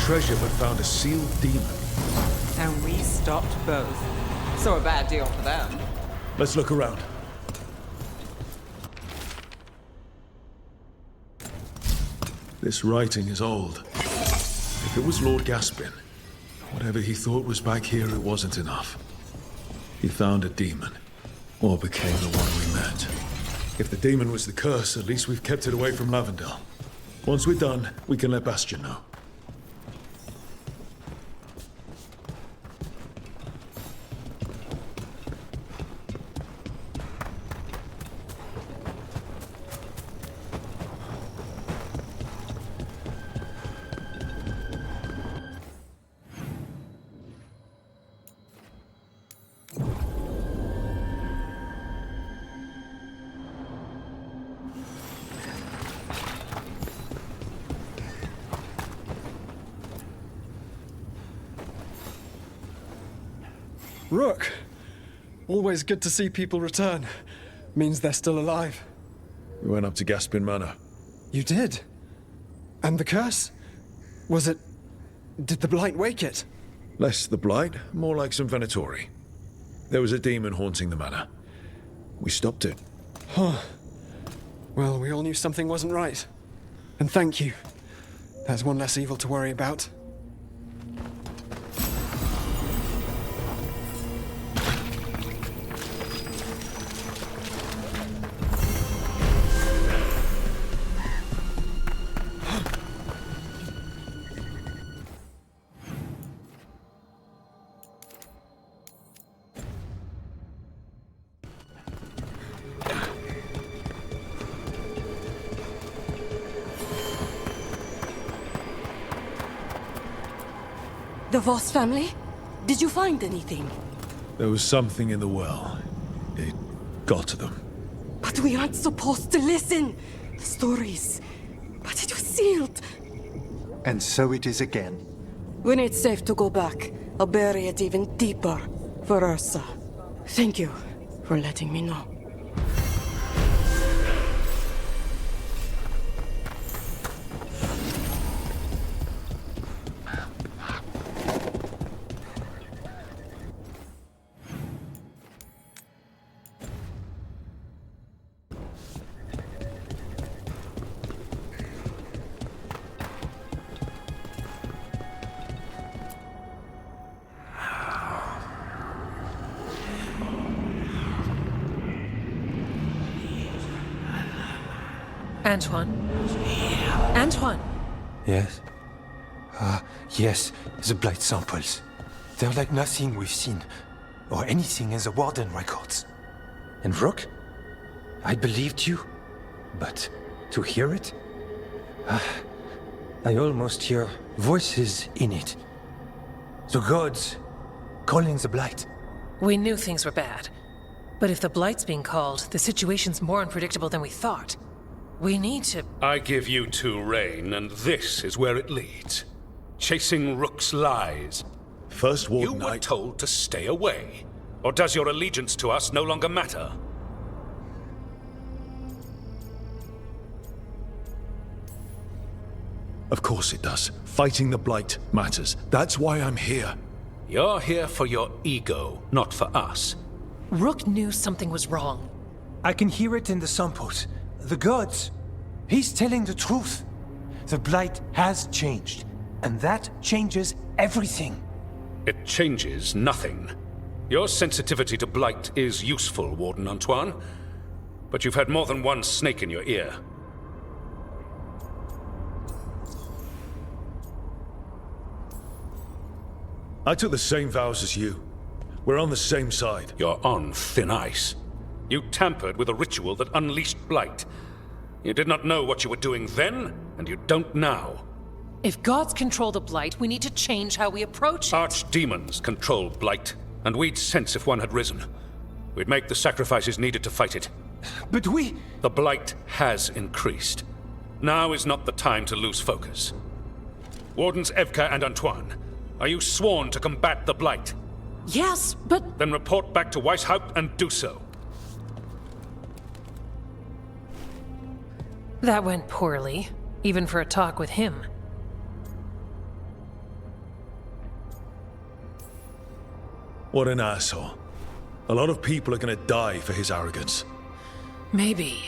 Treasure but found a sealed demon. And we stopped both. So a bad deal for them. Let's look around. This writing is old. If it was Lord Gaspin, whatever he thought was back here, it wasn't enough. He found a demon, or became the one we met. If the demon was the curse, at least we've kept it away from Lavendel. Once we're done, we can let Bastion know. Rook! Always good to see people return. Means they're still alive. We went up to Gaspin Manor. You did? And the curse? Was it... Did the Blight wake it? Less the Blight, more like some Venatori. There was a demon haunting the manor. We stopped it. Huh. Well, we all knew something wasn't right. And thank you. There's one less evil to worry about. The Voss family? Did you find anything? There was something in the well. It got to them. But we aren't supposed to listen. The stories. But it was sealed. And so it is again. When it's safe to go back, I'll bury it even deeper for Ursa. Thank you for letting me know. Antoine? Antoine! Yes? Yes, the blight samples. They're like nothing we've seen, or anything in the Warden records. And Rook? I believed you, but to hear it? I almost hear voices in it. The gods calling the blight. We knew things were bad. But if the blight's being called, the situation's more unpredictable than we thought. We need to... I give you two reign, and this is where it leads. Chasing Rook's lies. First Warden, you were told to stay away. Or does your allegiance to us no longer matter? Of course it does. Fighting the Blight matters. That's why I'm here. You're here for your ego, not for us. Rook knew something was wrong. I can hear it in the samples. The gods. He's telling the truth. The blight has changed, and that changes everything. It changes nothing. Your sensitivity to blight is useful, Warden Antoine. But you've had more than one snake in your ear. I took the same vows as you. We're on the same side. You're on thin ice. You tampered with a ritual that unleashed blight. You did not know what you were doing then, and you don't now. If gods control the blight, we need to change how we approach it. Archdemons control blight, and we'd sense if one had risen. We'd make the sacrifices needed to fight it. But we... The blight has increased. Now is not the time to lose focus. Wardens Evka and Antoine, are you sworn to combat the blight? Yes, but... Then report back to Weishaupt and do so. That went poorly, even for a talk with him. What an asshole. A lot of people are gonna die for his arrogance. Maybe.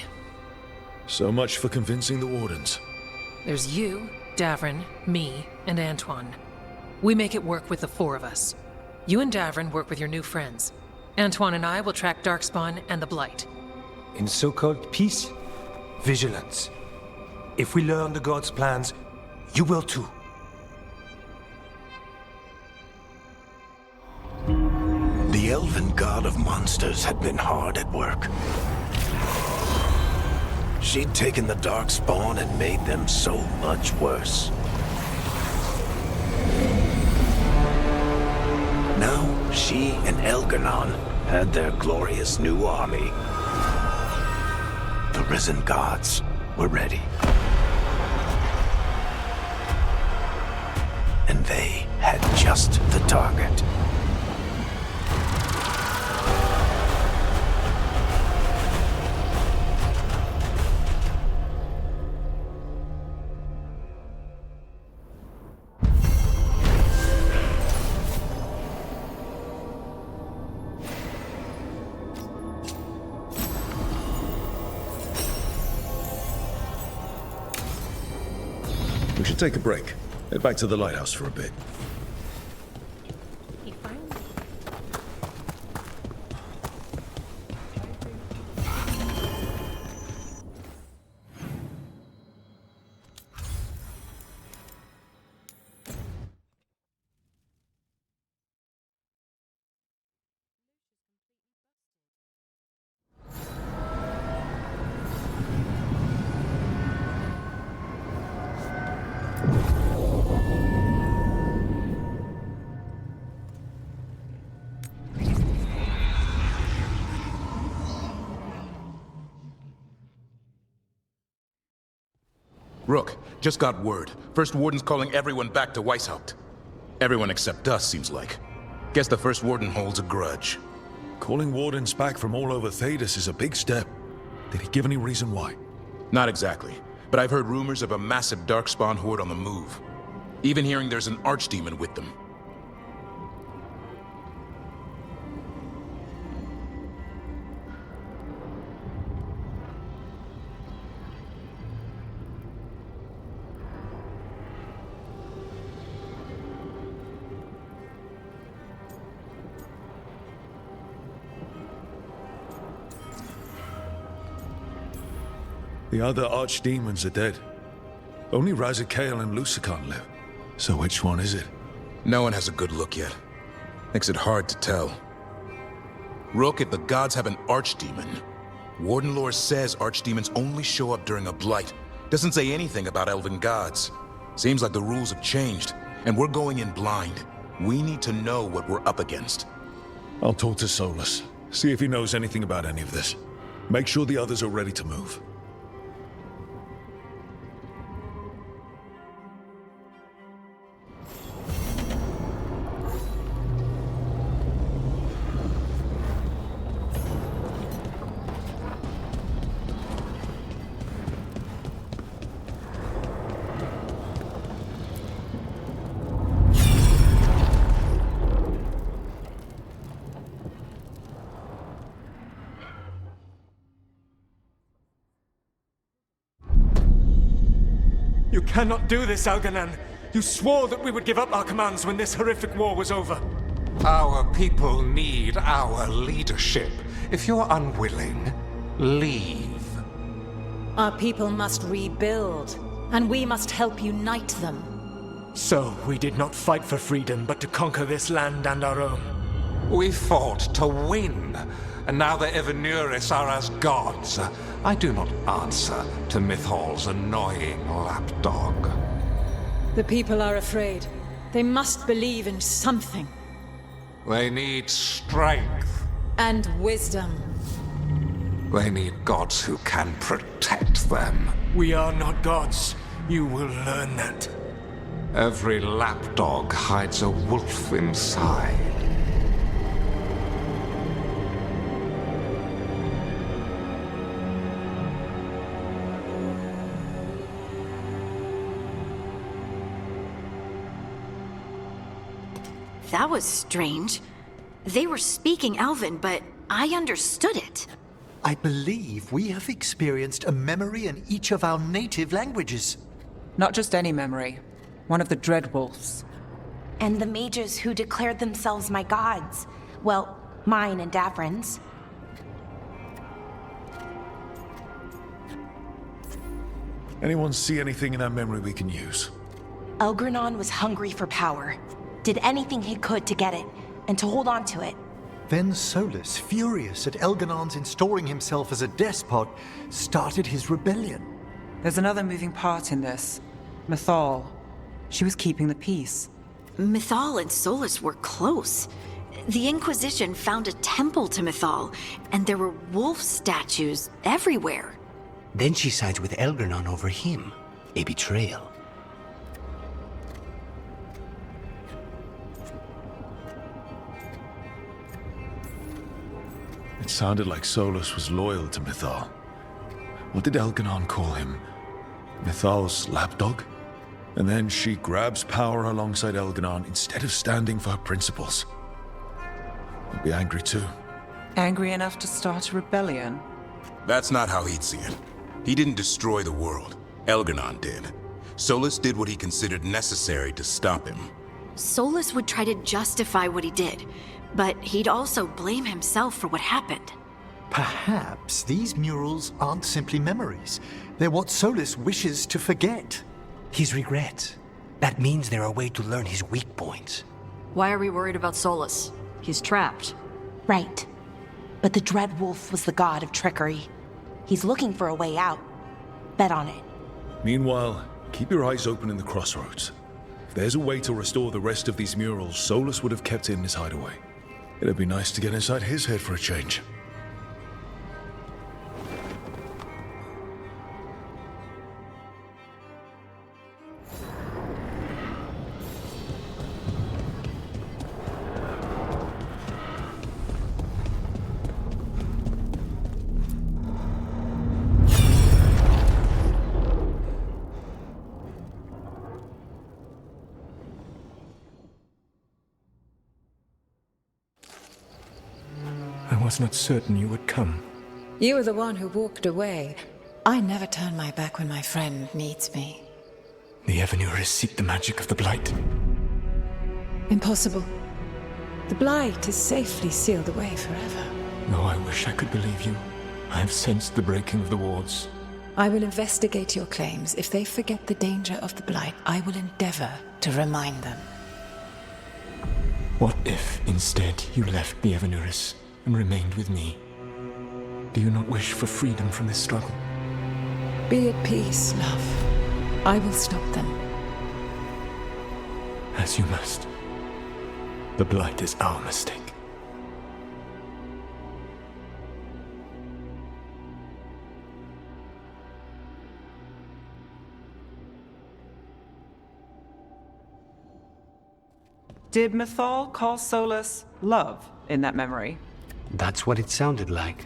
So much for convincing the Wardens. There's you, Davrin, me, and Antoine. We make it work with the four of us. You and Davrin work with your new friends. Antoine and I will track Darkspawn and the Blight. In so-called peace, vigilance. If we learn the gods' plans, you will too. The elven god of monsters had been hard at work. She'd taken the Darkspawn and made them so much worse. Now, she and Elganon had their glorious new army. The risen gods were ready. And they had just the target. We should take a break. Head back to the lighthouse for a bit. Rook, just got word. First Warden's calling everyone back to Weishaupt. Everyone except us, seems like. Guess the First Warden holds a grudge. Calling Wardens back from all over Thedas is a big step. Did he give any reason why? Not exactly, but I've heard rumors of a massive Darkspawn horde on the move. Even hearing there's an archdemon with them. The other archdemons are dead. Only Razikale and Lucican live. So which one is it? No one has a good look yet. Makes it hard to tell. Rook, if the gods have an archdemon, Warden lore says archdemons only show up during a blight. Doesn't say anything about elven gods. Seems like the rules have changed, and we're going in blind. We need to know what we're up against. I'll talk to Solus, see if he knows anything about any of this. Make sure the others are ready to move. You cannot do this, Algernon. You swore that we would give up our commands when this horrific war was over. Our people need our leadership. If you're unwilling, leave. Our people must rebuild, and we must help unite them. So, we did not fight for freedom, but to conquer this land and our own. We fought to win, and now the Evenuris are as gods. I do not answer to Mythal's annoying lapdog. The people are afraid. They must believe in something. They need strength. And wisdom. They need gods who can protect them. We are not gods. You will learn that. Every lapdog hides a wolf inside. That was strange. They were speaking Elven, but I understood it. I believe we have experienced a memory in each of our native languages. Not just any memory. One of the Dreadwolves. And the mages who declared themselves my gods. Well, mine and Davrin's. Anyone see anything in that memory we can use? Elgranon was hungry for power. Did anything he could to get it, and to hold on to it. Then Solus, furious at Elganon's installing himself as a despot, started his rebellion. There's another moving part in this. Mythal. She was keeping the peace. Mythal and Solus were close. The Inquisition found a temple to Mythal, and there were wolf statues everywhere. Then she sides with Elgranon over him. A betrayal. It sounded like Solus was loyal to Mythal. What did Elganon call him? Mythal's lapdog? And then she grabs power alongside Elganon instead of standing for her principles. I'd be angry too. Angry enough to start a rebellion? That's not how he'd see it. He didn't destroy the world. Elganon did. Solus did what he considered necessary to stop him. Solus would try to justify what he did, but he'd also blame himself for what happened. Perhaps these murals aren't simply memories. They're what Solus wishes to forget. His regrets. That means they're a way to learn his weak points. Why are we worried about Solus? He's trapped. Right. But the Dreadwolf was the god of trickery. He's looking for a way out. Bet on it. Meanwhile, keep your eyes open in the crossroads. If there's a way to restore the rest of these murals, Solus would have kept in his hideaway. It'd be nice to get inside his head for a change. was not certain you would come. You were the one who walked away. I never turn my back when my friend needs me. The Evanurists seek the magic of the Blight. Impossible. The Blight is safely sealed away forever. Though I wish I could believe you. I have sensed the breaking of the wards. I will investigate your claims. If they forget the danger of the Blight, I will endeavor to remind them. What if, instead, you left the Evanurists and remained with me? Do you not wish for freedom from this struggle? Be at peace, love. I will stop them. As you must. The Blight is our mistake. Did Mythal call Solus love in that memory? That's what it sounded like.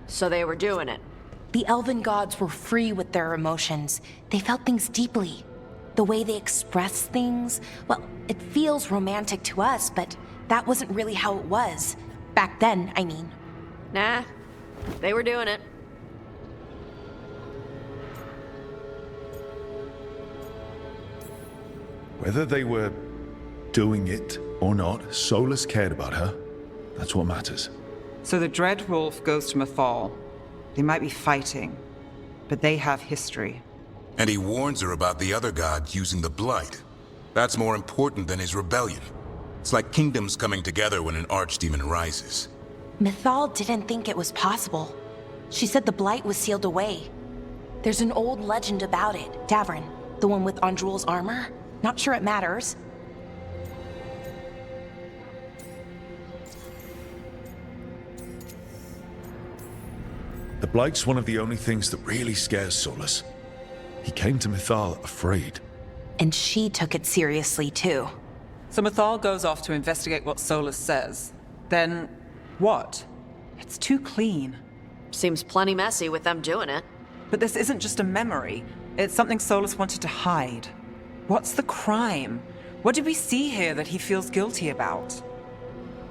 So they were doing it. The elven gods were free with their emotions. They felt things deeply. The way they express things, well, it feels romantic to us, but that wasn't really how it was. Back then, I mean. Nah, they were doing it. Whether they were doing it or not, Solus cared about her. That's what matters. So the Dreadwolf goes to Mythal. They might be fighting, but they have history. And he warns her about the other gods using the Blight. That's more important than his rebellion. It's like kingdoms coming together when an archdemon rises. Mythal didn't think it was possible. She said the Blight was sealed away. There's an old legend about it. Davrin, the one with Andrul's armor. Not sure it matters. The Blight's one of the only things that really scares Solus. He came to Mythal afraid. And she took it seriously, too. So Mythal goes off to investigate what Solus says. Then, what? It's too clean. Seems plenty messy with them doing it. But this isn't just a memory. It's something Solus wanted to hide. What's the crime? What did we see here that he feels guilty about?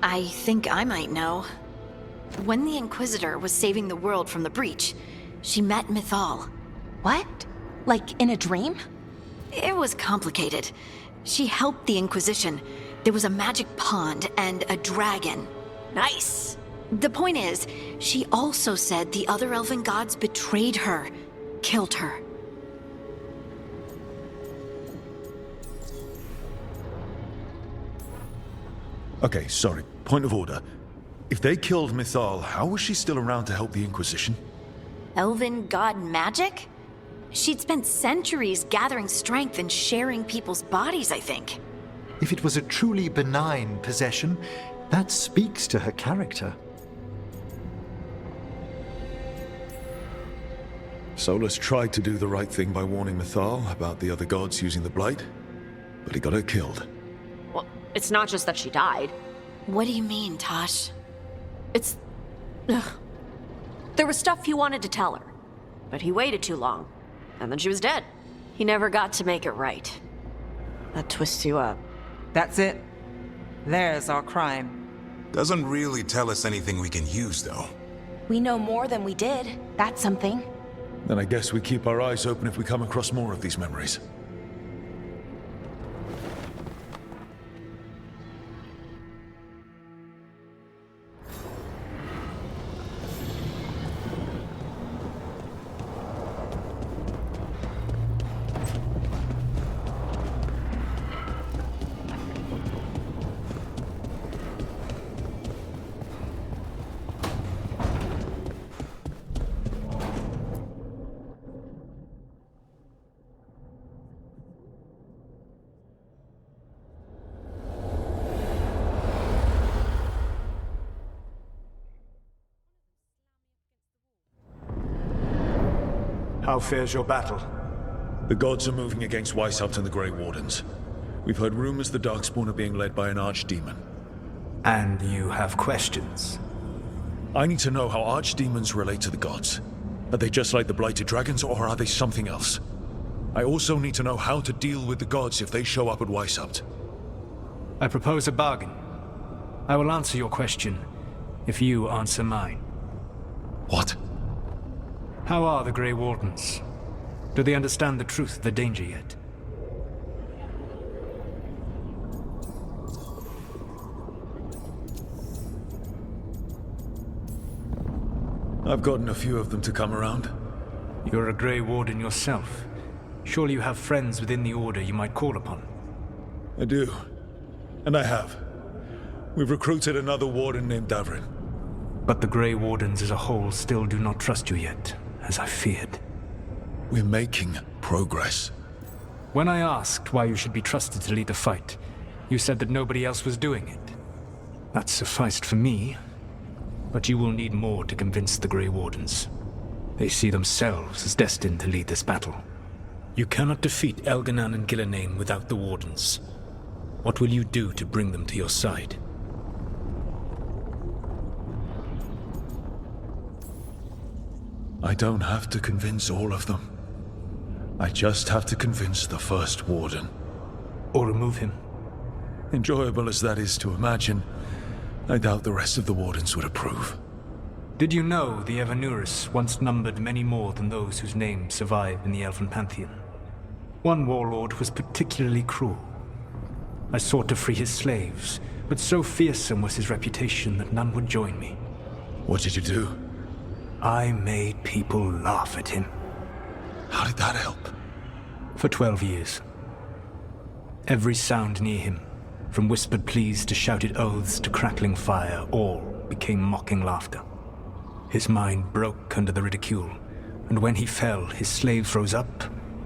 I think I might know. When the Inquisitor was saving the world from the breach, she met Mythal. What? Like in a dream? It was complicated. She helped the Inquisition. There was a magic pond and a dragon. Nice! The point is, she also said the other elven gods betrayed her, killed her. Okay, sorry. Point of order. If they killed Mythal, how was she still around to help the Inquisition? Elven god magic? She'd spent centuries gathering strength and sharing people's bodies, I think. If it was a truly benign possession, that speaks to her character. Solus tried to do the right thing by warning Mythal about the other gods using the Blight, but he got her killed. Well, it's not just that she died. What do you mean, Tosh? It's... Ugh. There was stuff he wanted to tell her, but he waited too long, and then she was dead. He never got to make it right. That twists you up. That's it. There's our crime. Doesn't really tell us anything we can use, though. We know more than we did. That's something. Then I guess we keep our eyes open if we come across more of these memories. How fares your battle? The gods are moving against Weishaupt and the Grey Wardens. We've heard rumors the Darkspawn are being led by an archdemon. And you have questions? I need to know how archdemons relate to the gods. Are they just like the Blighted Dragons, or are they something else? I also need to know how to deal with the gods if they show up at Weishaupt. I propose a bargain. I will answer your question if you answer mine. What? How are the Grey Wardens? Do they understand the truth of the danger yet? I've gotten a few of them to come around. You're a Grey Warden yourself. Surely you have friends within the Order you might call upon. I do. And I have. We've recruited another Warden named Davrin. But the Grey Wardens as a whole still do not trust you yet, as I feared. We're making progress. When I asked why you should be trusted to lead the fight, you said that nobody else was doing it. That sufficed for me, but you will need more to convince the Grey Wardens. They see themselves as destined to lead this battle. You cannot defeat Elganan and Gillenane without the Wardens. What will you do to bring them to your side? I don't have to convince all of them. I just have to convince the first Warden. Or remove him. Enjoyable as that is to imagine, I doubt the rest of the Wardens would approve. Did you know the Evanurus once numbered many more than those whose names survive in the Elven Pantheon? One warlord was particularly cruel. I sought to free his slaves, but so fearsome was his reputation that none would join me. What did you do? I made people laugh at him. How did that help? For 12 years. Every sound near him, from whispered pleas to shouted oaths to crackling fire, all became mocking laughter. His mind broke under the ridicule, and when he fell, his slaves rose up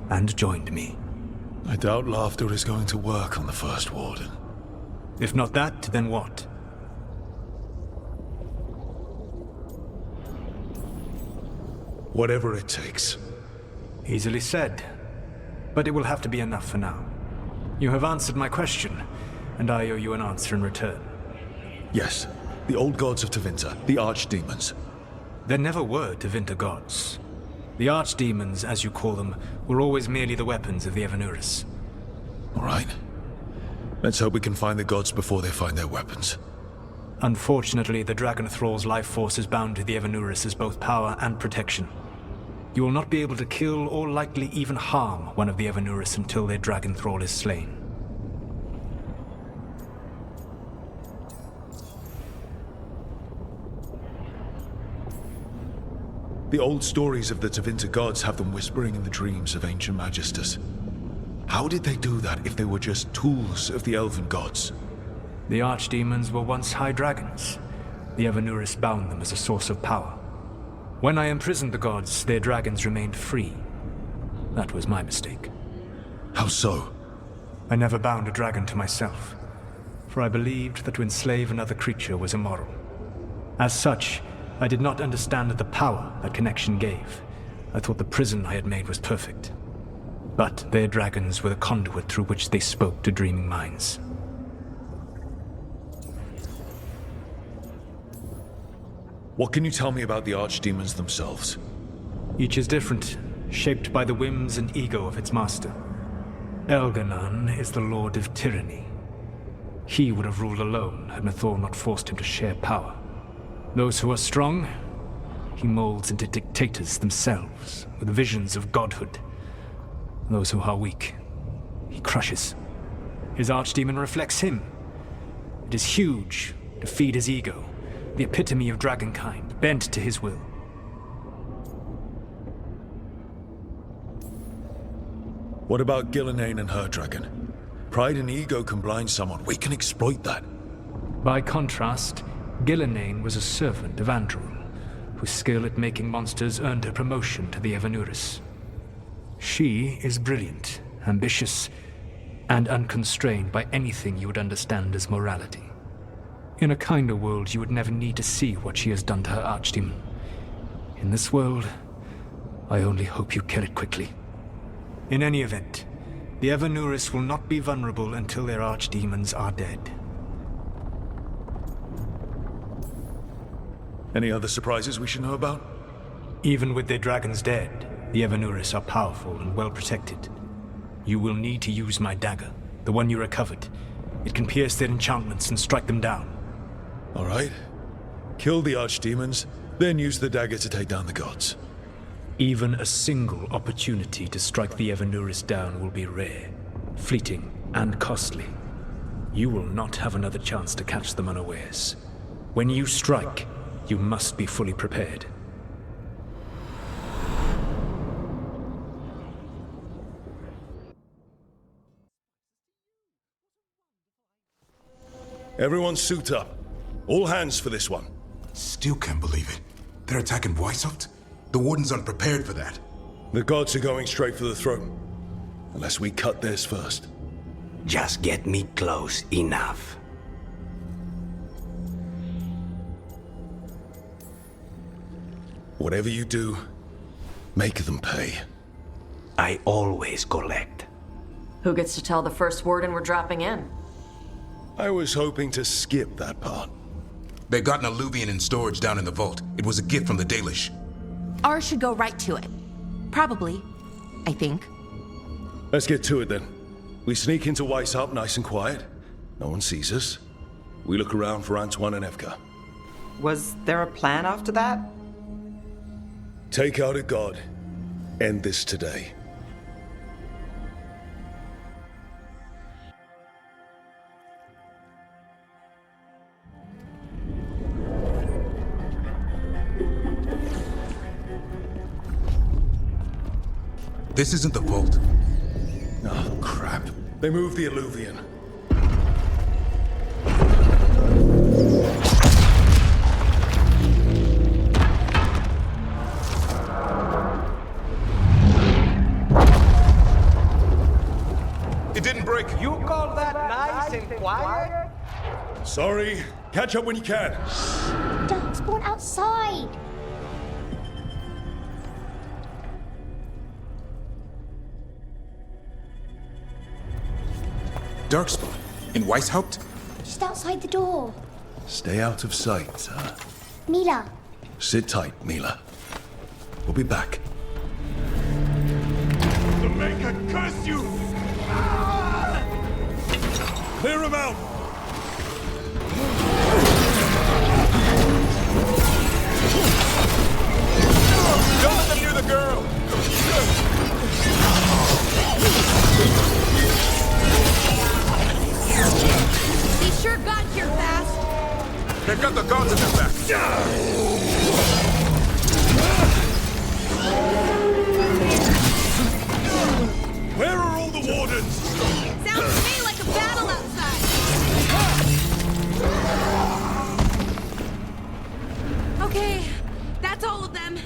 and joined me. I doubt laughter is going to work on the first Warden. If not that, then what? Whatever it takes. Easily said, but it will have to be enough for now. You have answered my question, and I owe you an answer in return. Yes, the old gods of Tevinter, the archdemons. There never were Tevinter gods. The archdemons, as you call them, were always merely the weapons of the Evanurus. All right. Let's hope we can find the gods before they find their weapons. Unfortunately, the Dragon Thrall's life force is bound to the Evanurus as both power and protection. You will not be able to kill or likely even harm one of the Evanurus until their Dragon Thrall is slain. The old stories of the Tevinter gods have them whispering in the dreams of ancient magisters. How did they do that if they were just tools of the elven gods? The archdemons were once high dragons. The Evanurus bound them as a source of power. When I imprisoned the gods, their dragons remained free. That was my mistake. How so? I never bound a dragon to myself, for I believed that to enslave another creature was immoral. As such, I did not understand the power that connection gave. I thought the prison I had made was perfect. But their dragons were the conduit through which they spoke to dreaming minds. What can you tell me about the archdemons themselves? Each is different, shaped by the whims and ego of its master. Elganan is the Lord of Tyranny. He would have ruled alone had Mythor not forced him to share power. Those who are strong, he molds into dictators themselves, with visions of godhood. Those who are weak, he crushes. His archdemon reflects him. It is huge, to feed his ego, the epitome of dragonkind, bent to his will. What about Gillenane and her dragon? Pride and ego can blind someone. We can exploit that. By contrast, Gillenane was a servant of Andrul, whose skill at making monsters earned her promotion to the Evanurus. She is brilliant, ambitious, and unconstrained by anything you would understand as morality. In a kinder world, you would never need to see what she has done to her archdemon. In this world, I only hope you kill it quickly. In any event, the Evanurus will not be vulnerable until their archdemons are dead. Any other surprises we should know about? Even with their dragons dead, the Evanurus are powerful and well protected. You will need to use my dagger, the one you recovered. It can pierce their enchantments and strike them down. All right. Kill the archdemons, then use the dagger to take down the gods. Even a single opportunity to strike the Evanuris down will be rare, fleeting, and costly. You will not have another chance to catch them unawares. When you strike, you must be fully prepared. Everyone suit up. All hands for this one. Still can't believe it. They're attacking Weishaupt? The Wardens aren't prepared for that. The gods are going straight for the throne. Unless we cut theirs first. Just get me close enough. Whatever you do, make them pay. I always collect. Who gets to tell the first warden we're dropping in? I was hoping to skip that part. They got an alluvian in storage down in the vault. It was a gift from the Dalish. Ours should go right to it. Probably. I think. Let's get to it then. We sneak into Weishaupt nice and quiet. No one sees us. We look around for Antoine and Evka. Was there a plan after that? Take out a god. End this today. This isn't the vault. Oh, crap. They moved the alluvian. It didn't break. You call that nice and quiet? Sorry. Catch up when you can. Darkspawn outside! Darkspawn? In Weishaupt? Just outside the door. Stay out of sight, sir. Mila. Sit tight, Mila. We'll be back. The Maker curse you! Clear him out! Don't let them near the girl! They sure got here fast. They've got the gods in their back. Where are all the wardens? Sounds to me like a battle outside. Okay, that's all of them.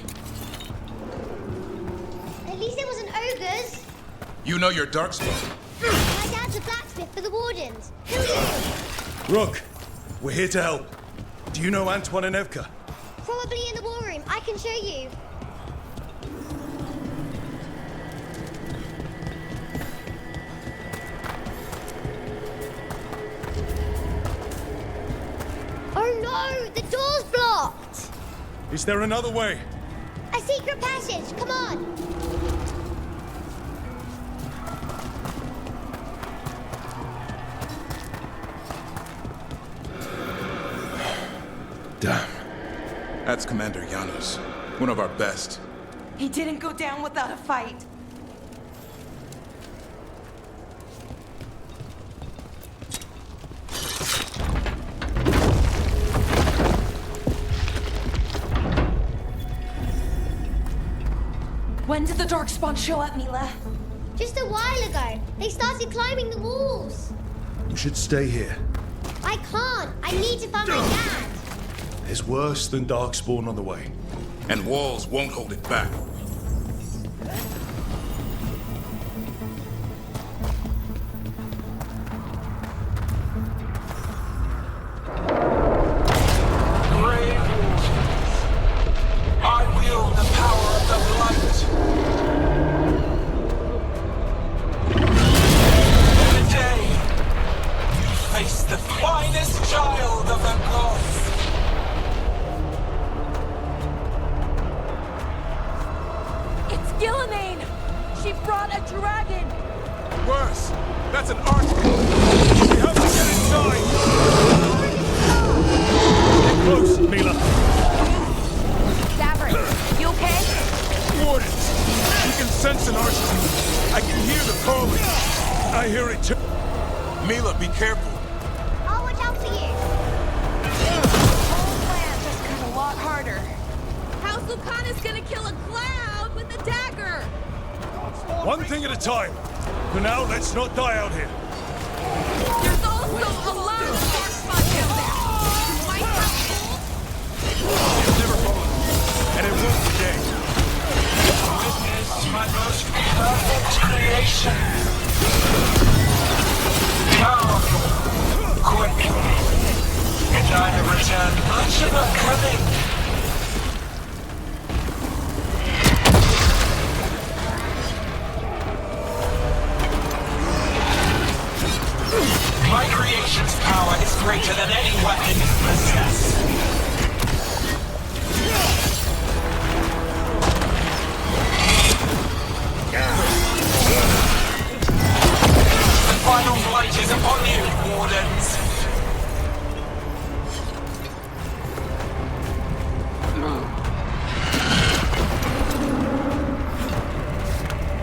At least it wasn't ogres. You know your Darkspawn. My dad's a blacksmith for the Wardens. Who are you? Rook, we're here to help. Do you know Antoine and Evka? Probably in the war room. I can show you. Oh no! The door's blocked! Is there another way? A secret passage! Come on! Damn. That's Commander Janos, one of our best. He didn't go down without a fight. When did the Darkspawn show up, Mila? Just a while ago. They started climbing the walls. You should stay here. I can't. I need to find my dad. There's worse than Darkspawn on the way. And walls won't hold it back. I wield the power of the blight. Today, you face the finest child of the gods. careful. I'll watch out for you. Whole plan just got a lot harder. How's Lucana's gonna kill a cloud with a dagger? One thing at a time. For now, let's not die out here. There's also a lot of dark spot down there. You might have It's never fallen, and it won't today. Witness my most perfect creation. Powerful, quick, and I have returned much of a cunning. My creation's power is greater than any weapon you possess. The final blight is upon you, Wardens.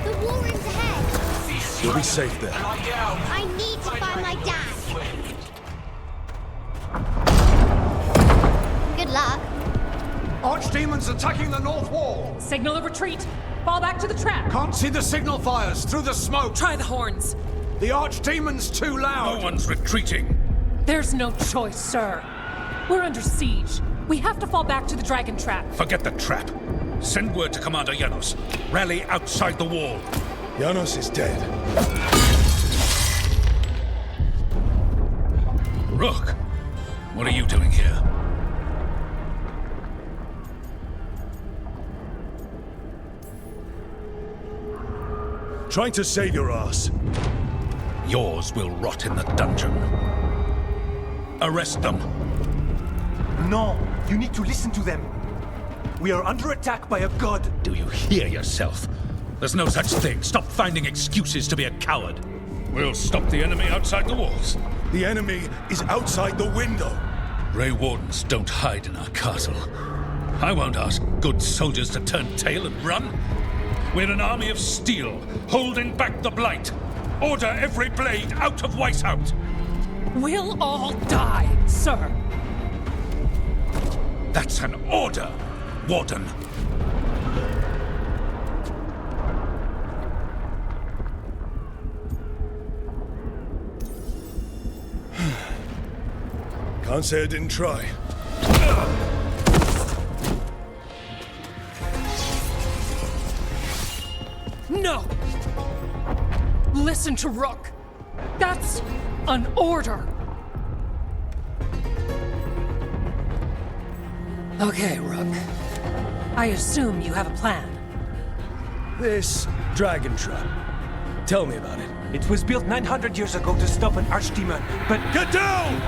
The war room's ahead. You'll be safe there. I need to find my dad. Good luck. Archdemons attacking the north wall! Signal a retreat! Fall back to the trap! Can't see the signal fires through the smoke! Try the horns! The Archdemon's too loud! No one's retreating! There's no choice, sir. We're under siege. We have to fall back to the dragon trap. Forget the trap. Send word to Commander Janos. Rally outside the wall. Janos is dead. Rook, what are you doing here? Trying to save your ass. Yours will rot in the dungeon. Arrest them. No, you need to listen to them. We are under attack by a god. Do you hear yourself? There's no such thing. Stop finding excuses to be a coward. We'll stop the enemy outside the walls. The enemy is outside the window. Grey Wardens don't hide in our castle. I won't ask good soldiers to turn tail and run. We're an army of steel, holding back the blight. Order every blade out of Weishaupt. We'll all die, sir. That's an order, Warden. Can't say I didn't try. No! Listen to Rook. That's an order. Okay, Rook. I assume you have a plan. This dragon trap. Tell me about it. It was built 900 years ago to stop an archdemon, but... Get down!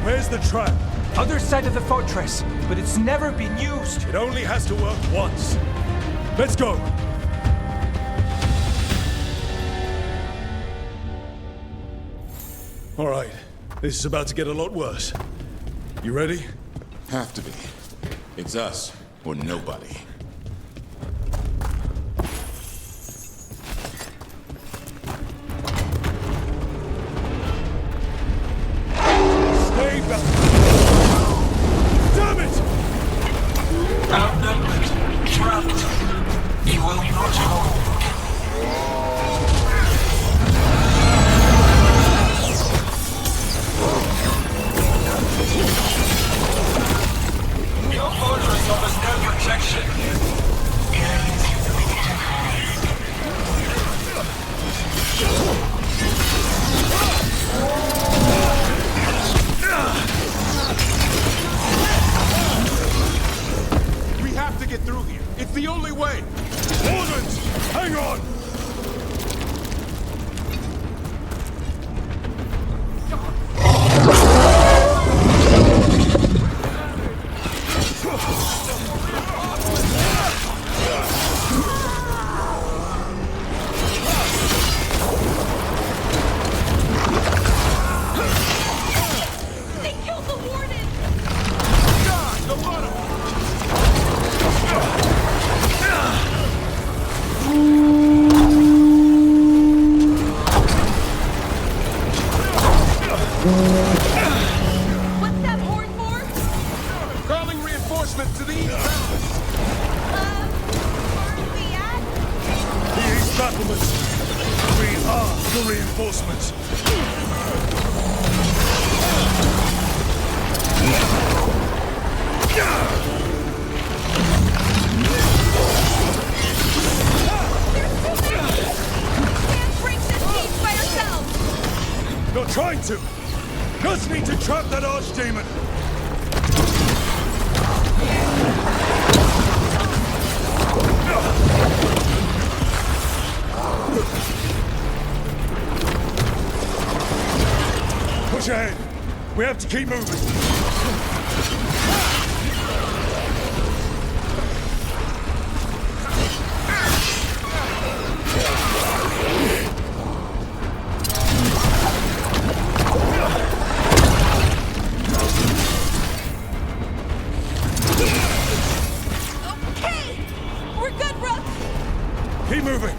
Where's the trap? Other side of the fortress, but it's never been used. It only has to work once. Let's go. All right, this is about to get a lot worse. You ready? Have to be. It's us or nobody. Stay back! Damn it! Outnumbered, trapped, you will not hold. Your fortress offers no protection. What's that horn for? Calling reinforcements to the east battlements. Where are we at? The east battlements. We are the reinforcements. You're trying to! Just need to trap that archdemon! Push ahead! We have to keep moving! Keep moving!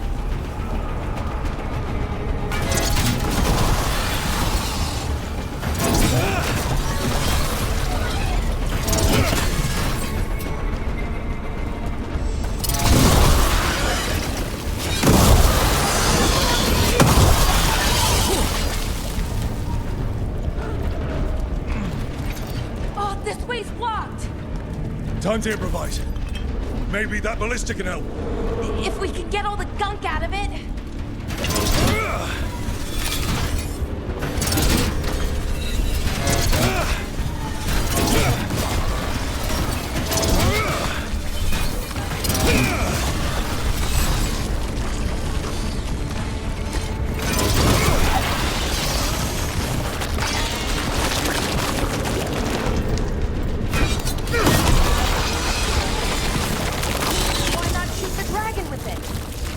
Oh, this way's blocked! Time to improvise. Maybe that ballista can help. If we can get all the gunk out of it.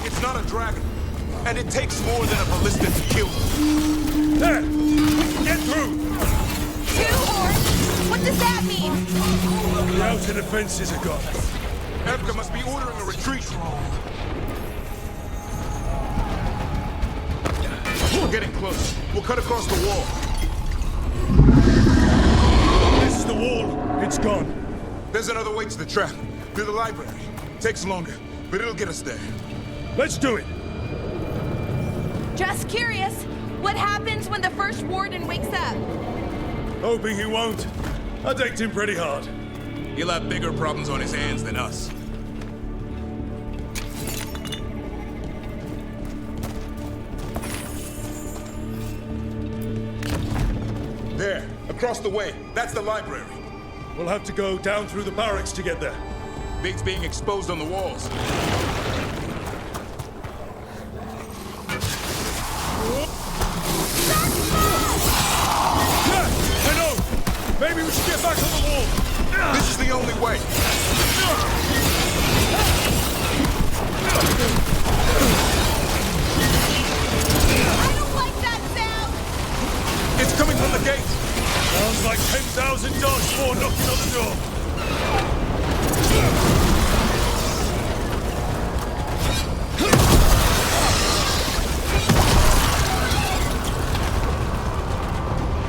It's not a dragon, and it takes more than a ballista to kill them. There! We can get through! 2 horns? What does that mean? The outer defenses are gone. Evka must be ordering a retreat. We're getting close. We'll cut across the wall. This is the wall. It's gone. There's another way to the trap. Through the library. Takes longer, but it'll get us there. Let's do it! Just curious, what happens when the first warden wakes up? Hoping he won't. I decked him pretty hard. He'll have bigger problems on his hands than us. There, across the way. That's the library. We'll have to go down through the barracks to get there. Things being exposed on the walls. I know! Maybe we should get back on the wall! This is the only way! I don't like that sound! It's coming from the gate! Sounds like 10,000 dogs more knocking on the door!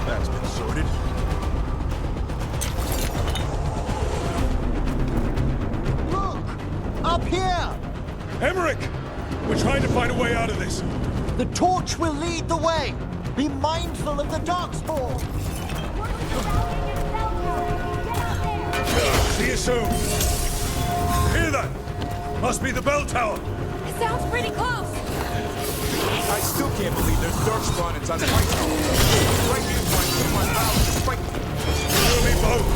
That's been sorted. Look! Up here! Emmerich! We're trying to find a way out of this. The torch will lead the way! Be mindful of the darkspawn! See you soon. Hear that? Must be the bell tower. It sounds pretty close. I still can't believe there's darkspawn inside the White Tower. Right here, my valve to fight. You and me both.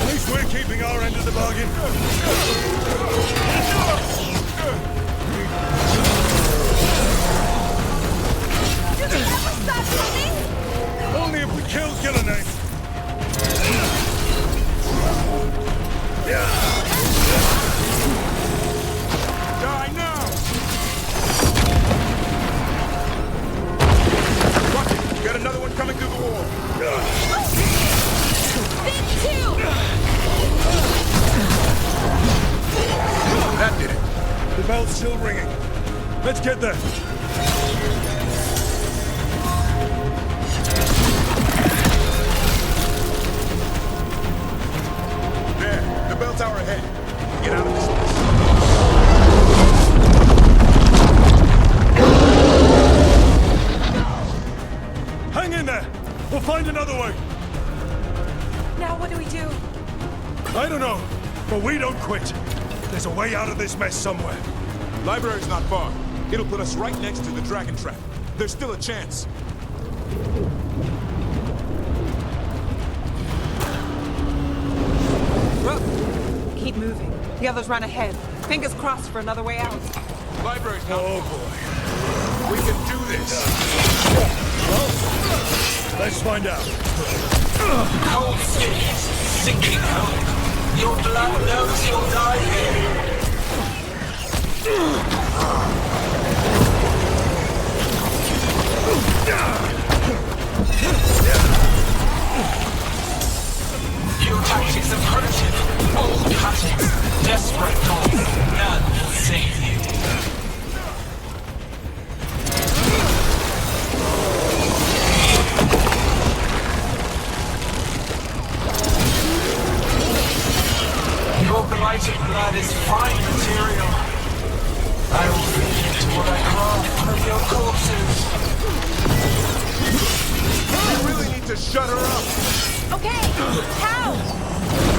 At least we're keeping our end of the bargain. Do they ever stop coming? Only if we kill Gillenane. Die now! Watch it! Got another one coming through the wall. Big 2! That did it. The bell's still ringing. Let's get there. find another way. Now what do we do? I don't know, but we don't quit. There's a way out of this mess somewhere. Library's not far. It'll put us right next to the dragon trap. There's still a chance. Keep moving. The others run ahead. Fingers crossed for another way out. Library's not Oh boy. We can do this. Well, let's find out. Cold skin, sinking cold. Your blood knows you'll die here. Your tactics are primitive, old cuttings, desperate thoughts. None will save you. Your blighted blood is fine material. I will feed it to what I craft of your corpses. We really need to shut her up. Okay, how?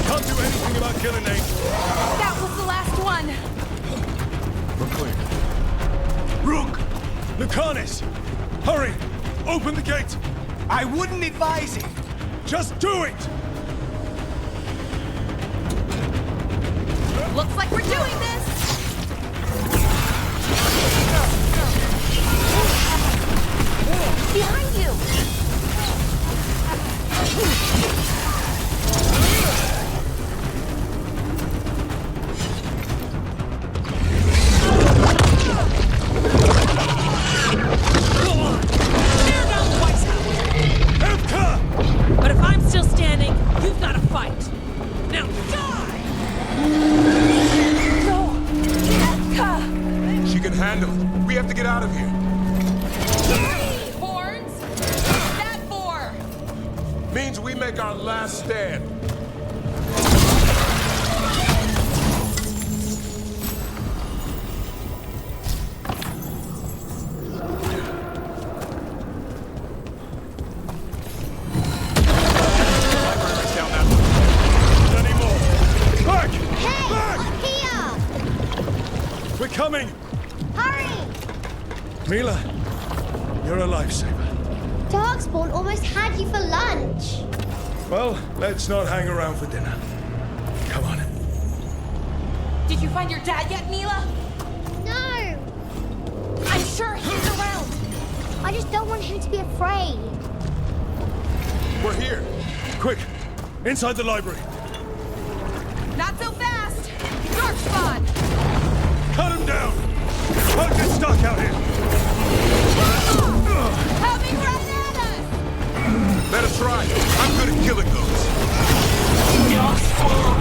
Can't do anything about killing Nate. That was the last one. We're clear. Rook! Lucanus! Hurry! Open the gate! I wouldn't advise it. Just do it! Looks like we're doing this. Behind you. But if I'm still standing, you've got to fight. Now die! She can handle it. We have to get out of here. Horns? What's that for? Means we make our last stand. We're coming! Hurry! Mila, you're a lifesaver. Darkspawn almost had you for lunch. Well, let's not hang around for dinner. Come on. Did you find your dad yet, Mila? No! I'm sure he's around. I just don't want him to be afraid. We're here. Quick! Inside the library! Not so fast! Darkspawn! Cut him down! Don't get stuck out here! Coming right at us! Let us try. I'm good at killing those. Your spawn!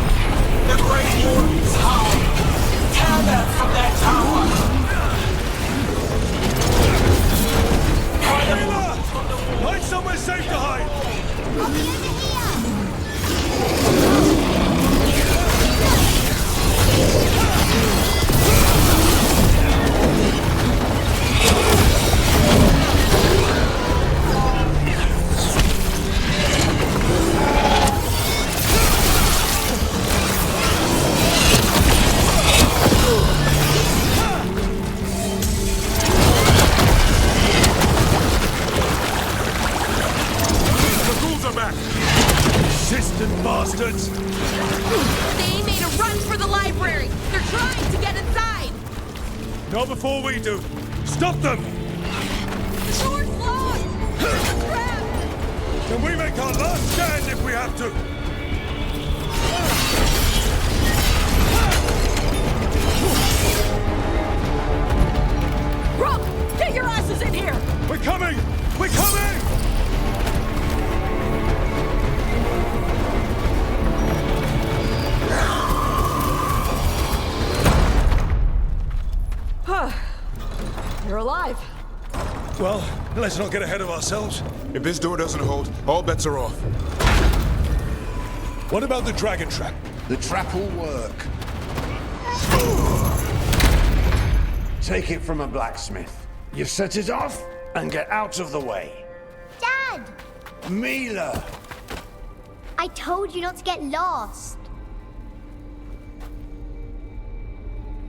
The Great Warden's home! Tear them from their tower! Mila! Find somewhere safe to hide! I'll be over here! Persistent bastards! They made a run for the library! They're trying to get inside! Not before we do! Stop them! The door's locked! There's a trap! Can we make our last stand if we have to? Rook, get your asses in here! We're coming! We're coming! You're alive. Well, let's not get ahead of ourselves. If this door doesn't hold, all bets are off. What about the dragon trap? The trap will work. Take it from a blacksmith. You set it off and get out of the way. Dad! Mila! I told you not to get lost.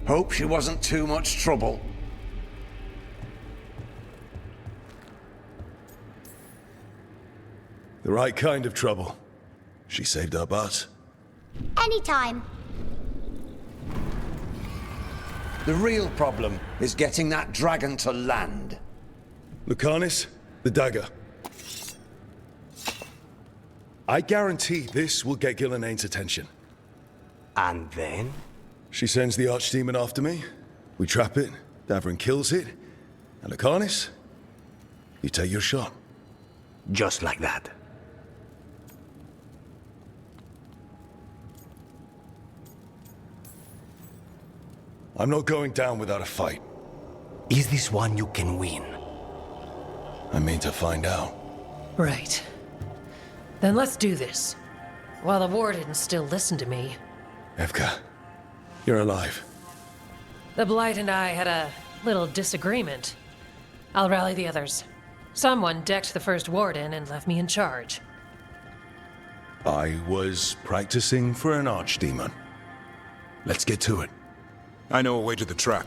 Hope she wasn't too much trouble. The right kind of trouble. She saved our butts. Anytime. The real problem is getting that dragon to land. Lucanis, the dagger. I guarantee this will get Gillenane's attention. And then? She sends the archdemon after me. We trap it, Davrin kills it. And Lucanis, you take your shot. Just like that. I'm not going down without a fight. Is this one you can win? I mean to find out. Right. Then let's do this. While the Wardens still listen to me. Evka, you're alive. The Blight and I had a little disagreement. I'll rally the others. Someone decked the first Warden and left me in charge. I was practicing for an archdemon. Let's get to it. I know a way to the trap.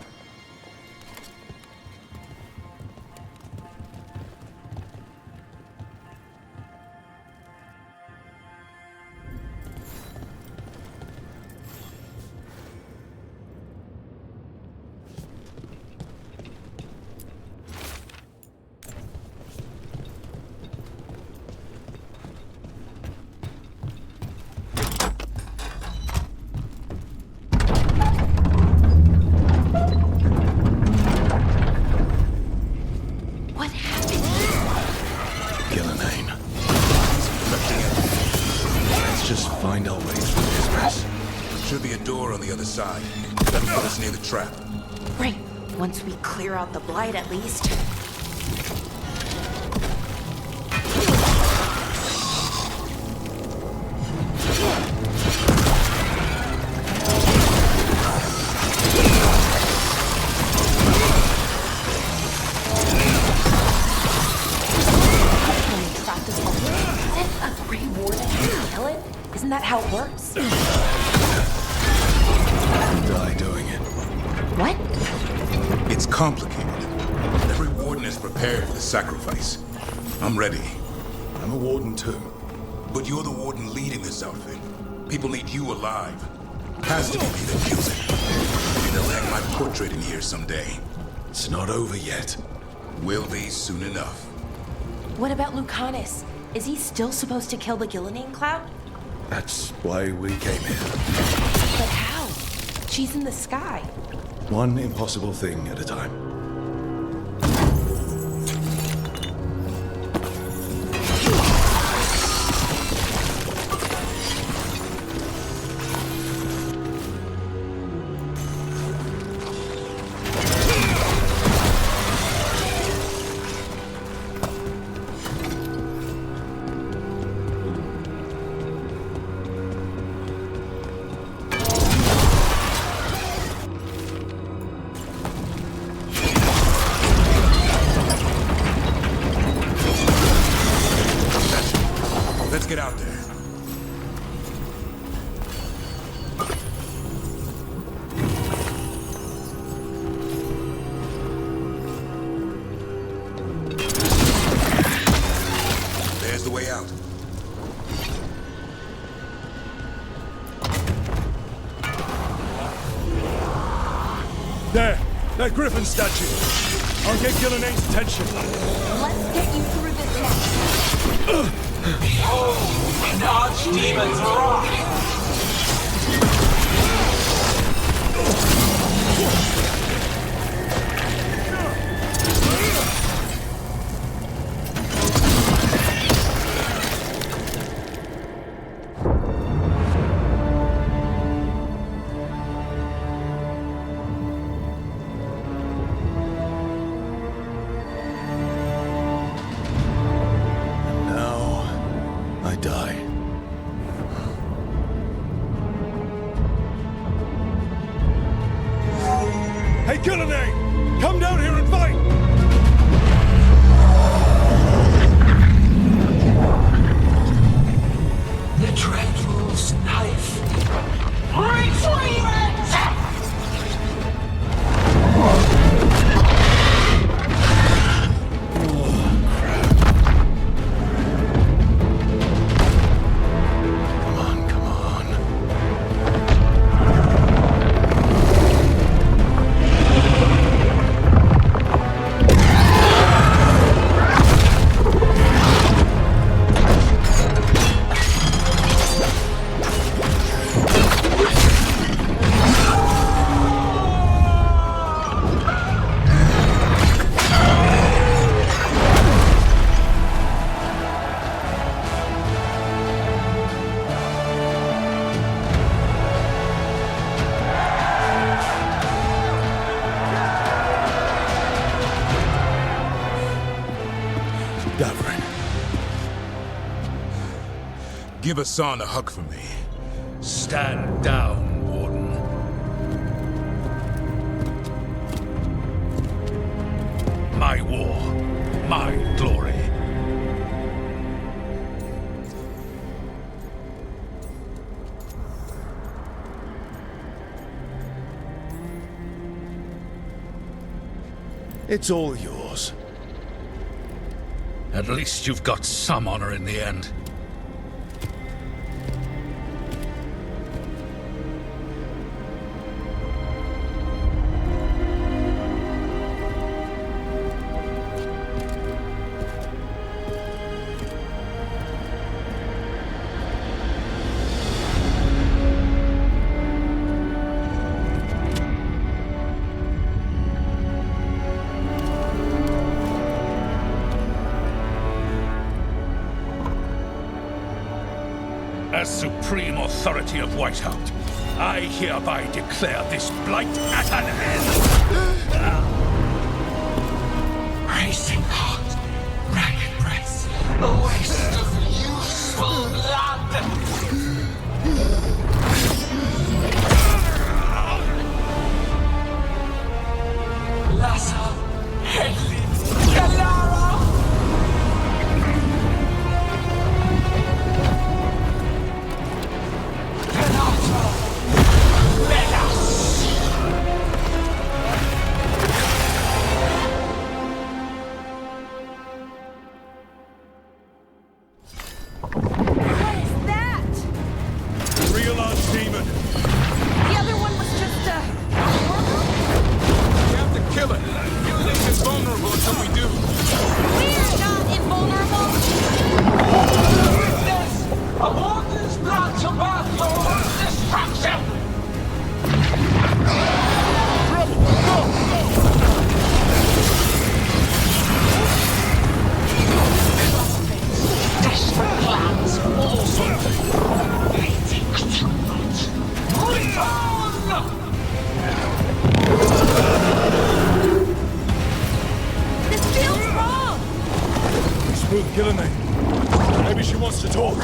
Side. That'll put us near the trap. Great. Once we clear out the Blight, at least. A Grey Warden can kill it? Isn't that how it works? Die doing it. What? It's complicated. Every warden is prepared for the sacrifice. I'm ready. I'm a warden too. But you're the warden leading this outfit. People need you alive. Has to be me that kills it. They'll hang my portrait in here someday. It's not over yet. Will be soon enough. What about Lucanis? Is he still supposed to kill the Gillenane Cloud? That's why we came here. But how? She's in the sky. One impossible thing at a time. Let's get out there. There's the way out. There! That griffin statue! I'll get Gillenane's attention. Let's get you through this next. Behold, an archdemon's wrath! Die. Hey, Gillenane! Come down here and fight! Davrin. Give Hassan a hug for me. Stand down, Warden. My war, my glory. It's all yours. At least you've got some honor in the end. As supreme authority of Whitehound, I hereby declare this blight at an end! Racing heart, ragged breath, a waste of useful blood! Lassa, Hedley, Galara! Maybe she wants to talk.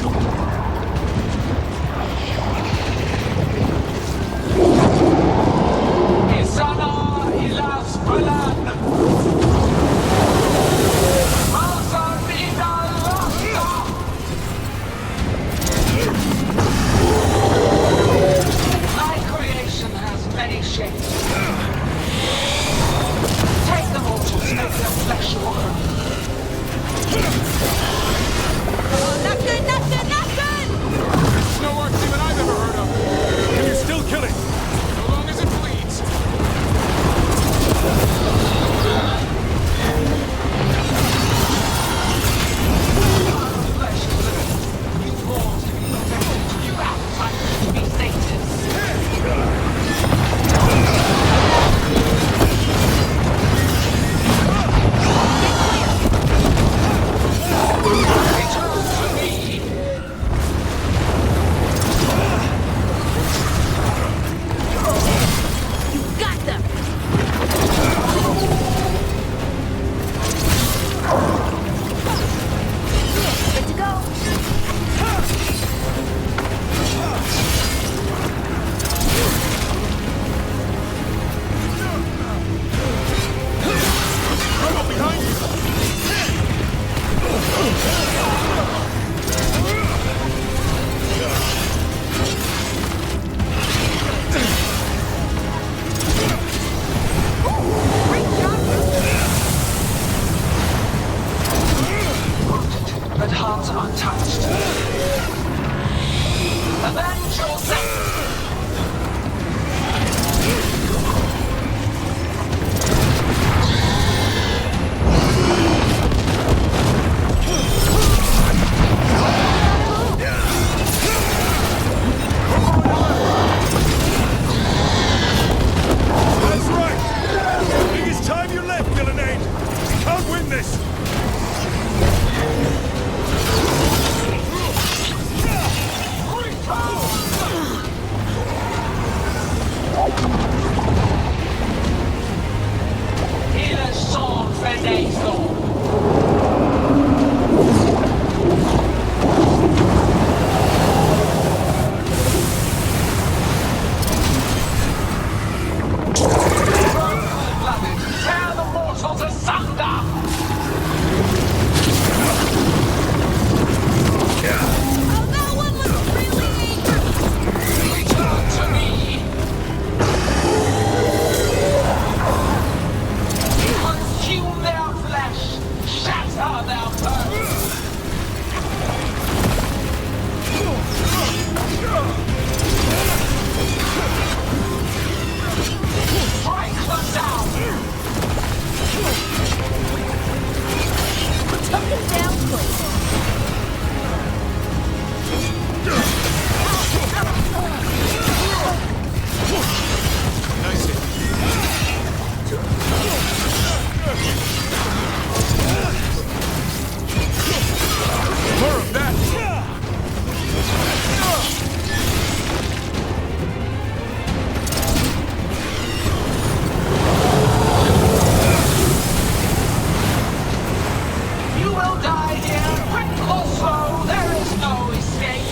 My creation has many shapes. Take the mortals, make their flesh work. Not good, not good, not good! It's no art demon I've ever heard of. Can you still kill it? So long as it bleeds. Flesh is living. You forms to be perfected. You appetite to be sated. But hearts untouched. Avenge yourself! That's right! It's time you left, Villanade! We can't win this! art thou cursed? Strike them down! Took him down quick. Nice hit. More of that! You will die here, quick or slow, there is no escape.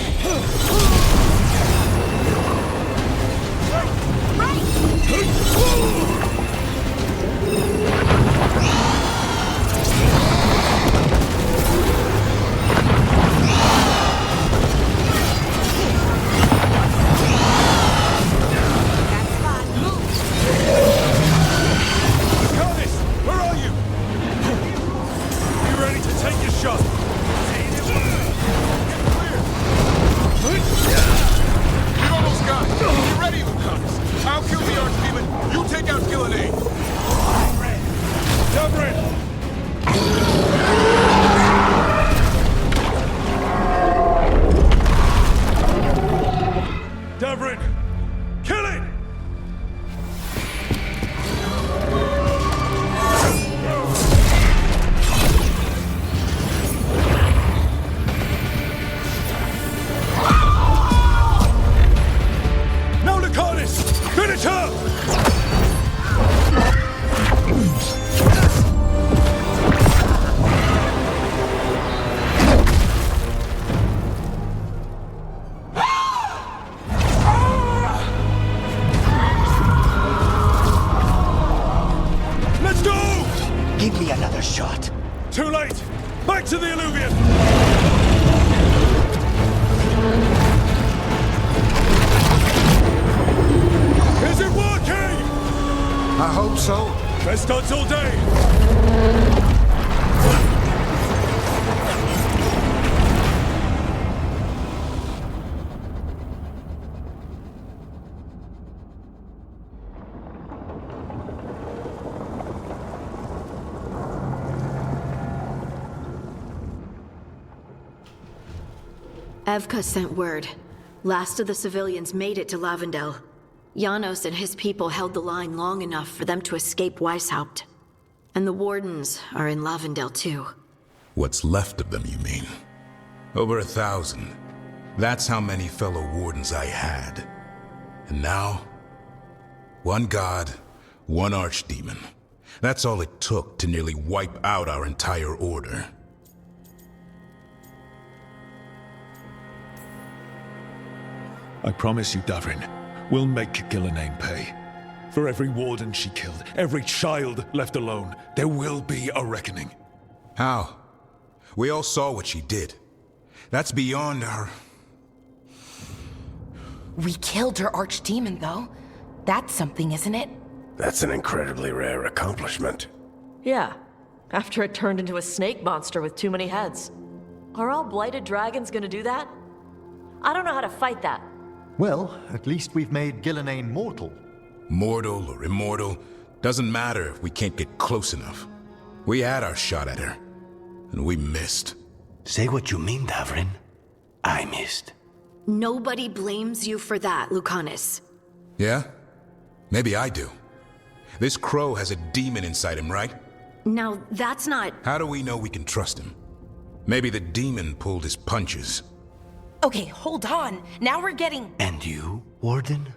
Curtis, where are you? You ready to take your shot? We've almost got it. Get ready, Lucanus. I'll kill the Archdemon. You take out Gillenane. I'm ready. Dubrin! Dubrin! Kill it! No, Lucanus! Finish her! Let's go! Give me another shot. Too late! Back to the Illuvian! Is it working? I hope so. Best odds all day! Evka sent word. Last of the civilians made it to Lavendel. Janos and his people held the line long enough for them to escape Weishaupt. And the Wardens are in Lavendel too. What's left of them, you mean? Over 1,000. That's how many fellow Wardens I had. And now, one god, one archdemon. That's all it took to nearly wipe out our entire order. I promise you, Davrin, we'll make Gillenane pay. For every warden she killed, every child left alone, there will be a reckoning. How? We all saw what she did. That's beyond our... We killed her archdemon, though. That's something, isn't it? That's an incredibly rare accomplishment. Yeah, after it turned into a snake monster with too many heads. Are all blighted dragons gonna do that? I don't know how to fight that. Well, at least we've made Gillenane mortal. Mortal or immortal, doesn't matter if we can't get close enough. We had our shot at her, and we missed. Say what you mean, Davrin. I missed. Nobody blames you for that, Lucanus. Yeah? Maybe I do. This crow has a demon inside him, right? Now, that's not... How do we know we can trust him? Maybe the demon pulled his punches. Okay, hold on. Now we're getting... And you, Warden?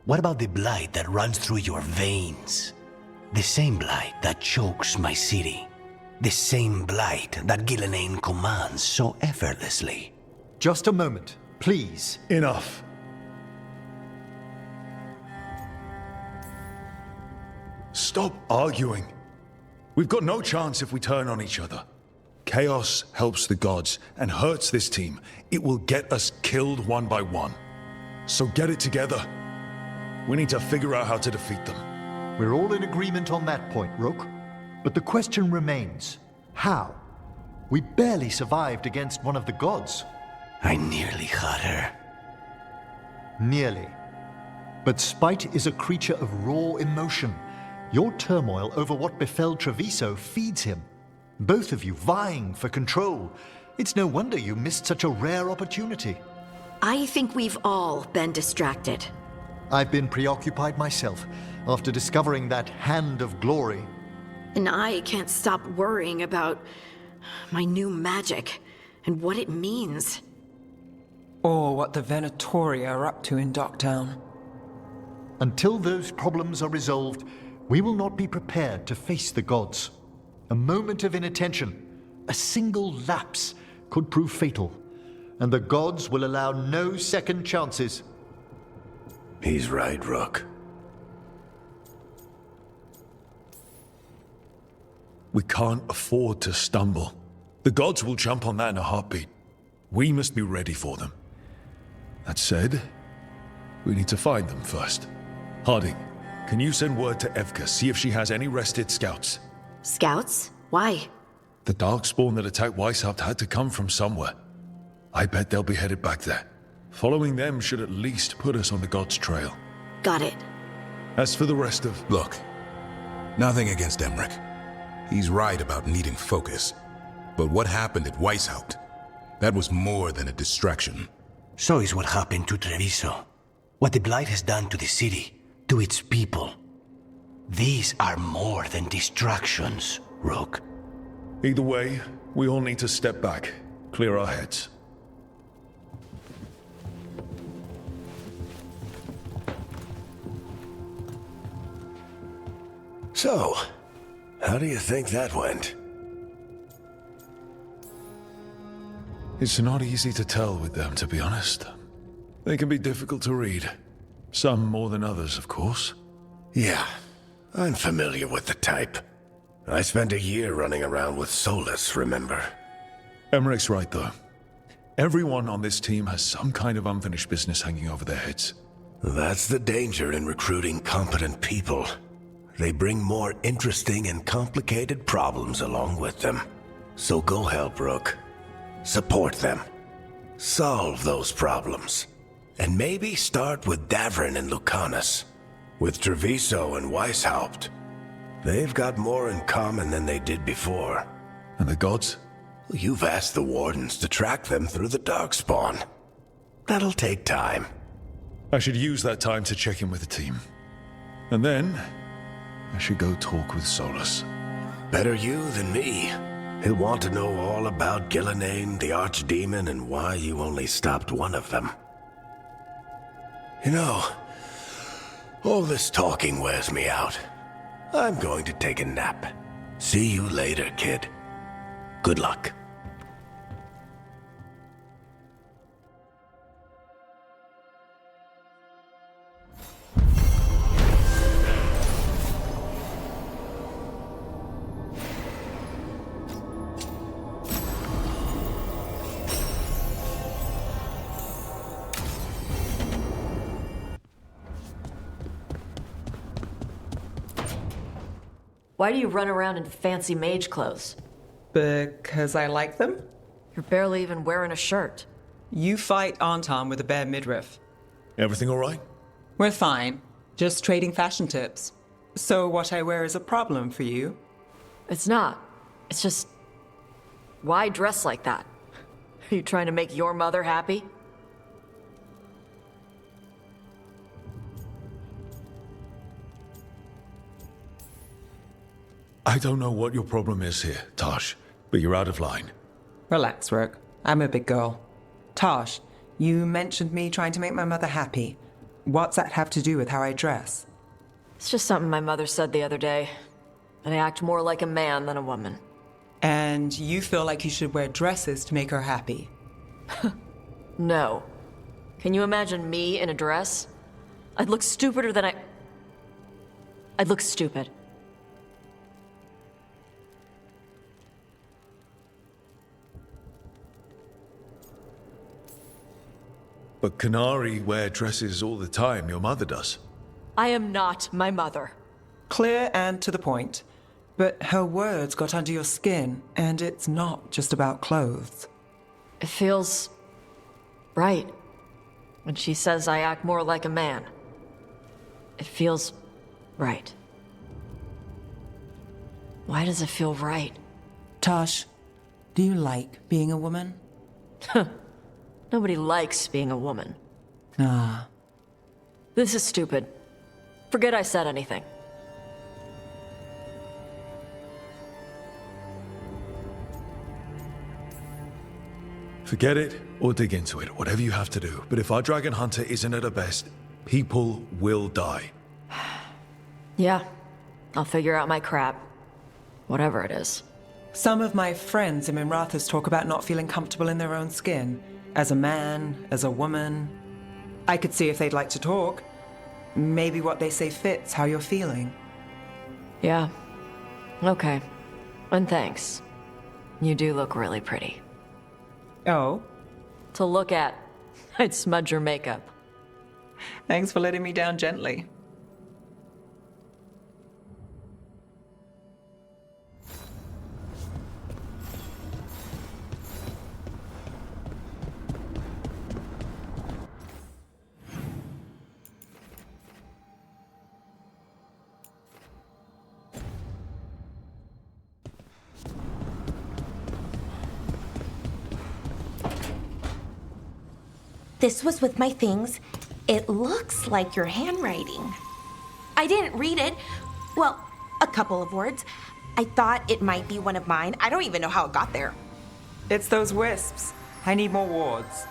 What about the blight that runs through your veins? The same blight that chokes my city. The same blight that Gillenane commands so effortlessly. Just a moment, please. Enough. Stop arguing. We've got no chance if we turn on each other. Chaos helps the gods and hurts this team. It will get us killed one by one. So get it together. We need to figure out how to defeat them. We're all in agreement on that point, Rook. But the question remains, how? We barely survived against one of the gods. I nearly had her. Nearly. But spite is a creature of raw emotion. Your turmoil over what befell Treviso feeds him. Both of you vying for control. It's no wonder you missed such a rare opportunity. I think we've all been distracted. I've been preoccupied myself after discovering that hand of glory. And I can't stop worrying about my new magic and what it means. Or what the Venatoria are up to in Docktown. Until those problems are resolved, we will not be prepared to face the gods. A moment of inattention, a single lapse, could prove fatal, and the gods will allow no second chances. He's right, Rook. We can't afford to stumble. The gods will jump on that in a heartbeat. We must be ready for them. That said, we need to find them first. Harding, can you send word to Evka, see if she has any rested scouts? Scouts? Why? The Darkspawn that attacked Weishaupt had to come from somewhere. I bet they'll be headed back there. Following them should at least put us on the gods' trail. Got it. As for the rest of... Look, nothing against Emmerich. He's right about needing focus. But what happened at Weishaupt? That was more than a distraction. So is what happened to Treviso. What the Blight has done to the city, to its people. These are more than distractions, Rook. Either way, we all need to step back, clear our heads. So, how do you think that went? It's not easy to tell with them, to be honest. They can be difficult to read. Some more than others, of course. Yeah, I'm familiar with the type. I spent a year running around with Solus, remember? Emmerich's right, though. Everyone on this team has some kind of unfinished business hanging over their heads. That's the danger in recruiting competent people. They bring more interesting and complicated problems along with them. So go help, Rook. Support them. Solve those problems. And maybe start with Davrin and Lucanus. With Treviso and Weishaupt. They've got more in common than they did before. And the gods? You've asked the Wardens to track them through the Darkspawn. That'll take time. I should use that time to check in with the team. And then, I should go talk with Solus. Better you than me. He'll want to know all about Gillenane, the Archdemon, and why you only stopped one of them. You know, all this talking wears me out. I'm going to take a nap. See you later, kid. Good luck. Why do you run around in fancy mage clothes? Because I like them? You're barely even wearing a shirt. You fight Anton with a bare midriff. Everything all right? We're fine. Just trading fashion tips. So what I wear is a problem for you? It's not. It's just... why dress like that? Are you trying to make your mother happy? I don't know what your problem is here, Tosh, but you're out of line. Relax, Rook. I'm a big girl. Tosh, you mentioned me trying to make my mother happy. What's that have to do with how I dress? It's just something my mother said the other day. And I act more like a man than a woman. And you feel like you should wear dresses to make her happy? No. Can you imagine me in a dress? I'd look stupider than I'd look stupid. But Canary wear dresses all the time, your mother does. I am not my mother. Clear and to the point. But her words got under your skin, and it's not just about clothes. It feels right. When she says I act more like a man, it feels right. Why does it feel right? Tosh, do you like being a woman? Nobody likes being a woman. Ah. This is stupid. Forget I said anything. Forget it or dig into it, whatever you have to do. But if our Dragon Hunter isn't at her best, people will die. Yeah, I'll figure out my crap. Whatever it is. Some of my friends in Minrathous talk about not feeling comfortable in their own skin. As a man, as a woman. I could see if they'd like to talk. Maybe what they say fits how you're feeling. Yeah. Okay. And thanks. You do look really pretty. Oh? To look at, I'd smudge your makeup. Thanks for letting me down gently. This was with my things. It looks like your handwriting. I didn't read it. Well, a couple of words. I thought it might be one of mine. I don't even know how it got there. It's those wisps. I need more wards.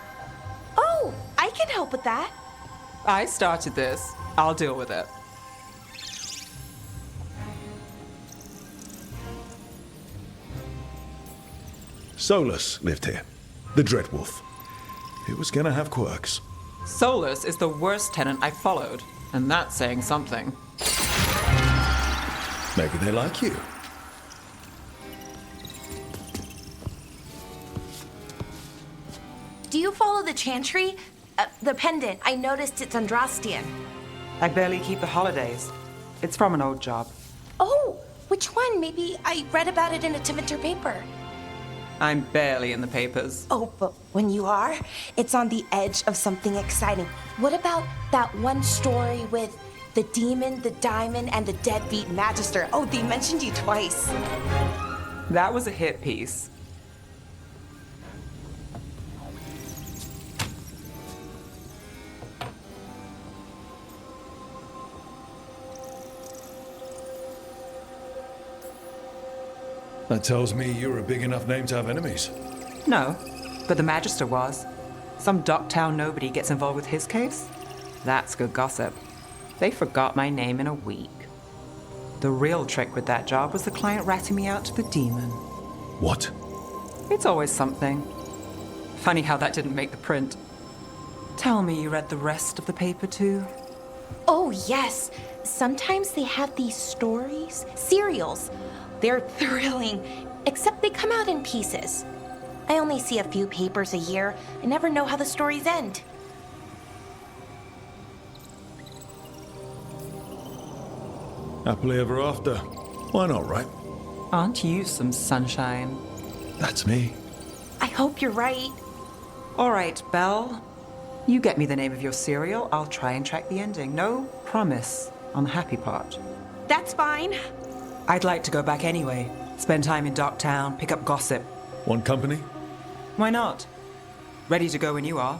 Oh, I can help with that. I started this. I'll deal with it. Solus lived here. The Dreadwolf. It was gonna have quirks. Solus is the worst tenant I followed, and that's saying something. Maybe they like you. Do you follow the chantry? The pendant. I noticed it's Andrastian. I barely keep the holidays. It's from an old job. Oh, which one? Maybe I read about it in a Tivinter paper. I'm barely in the papers. Oh, but when you are, it's on the edge of something exciting. What about that one story with the demon, the diamond, and the deadbeat magister? Oh, they mentioned you twice. That was a hit piece. That tells me you're a big enough name to have enemies. No, but the Magister was. Some Docktown nobody gets involved with his case? That's good gossip. They forgot my name in a week. The real trick with that job was the client ratting me out to the demon. What? It's always something. Funny how that didn't make the print. Tell me you read the rest of the paper too? Oh, yes. Sometimes they have these stories, serials. They're thrilling, except they come out in pieces. I only see a few papers a year. I never know how the stories end. Happily ever after. Why not, right? Aren't you some sunshine? That's me. I hope you're right. All right, Belle. You get me the name of your serial, I'll try and track the ending. No promise on the happy part. That's fine. I'd like to go back anyway. Spend time in Docktown, pick up gossip. Want company? Why not? Ready to go when you are.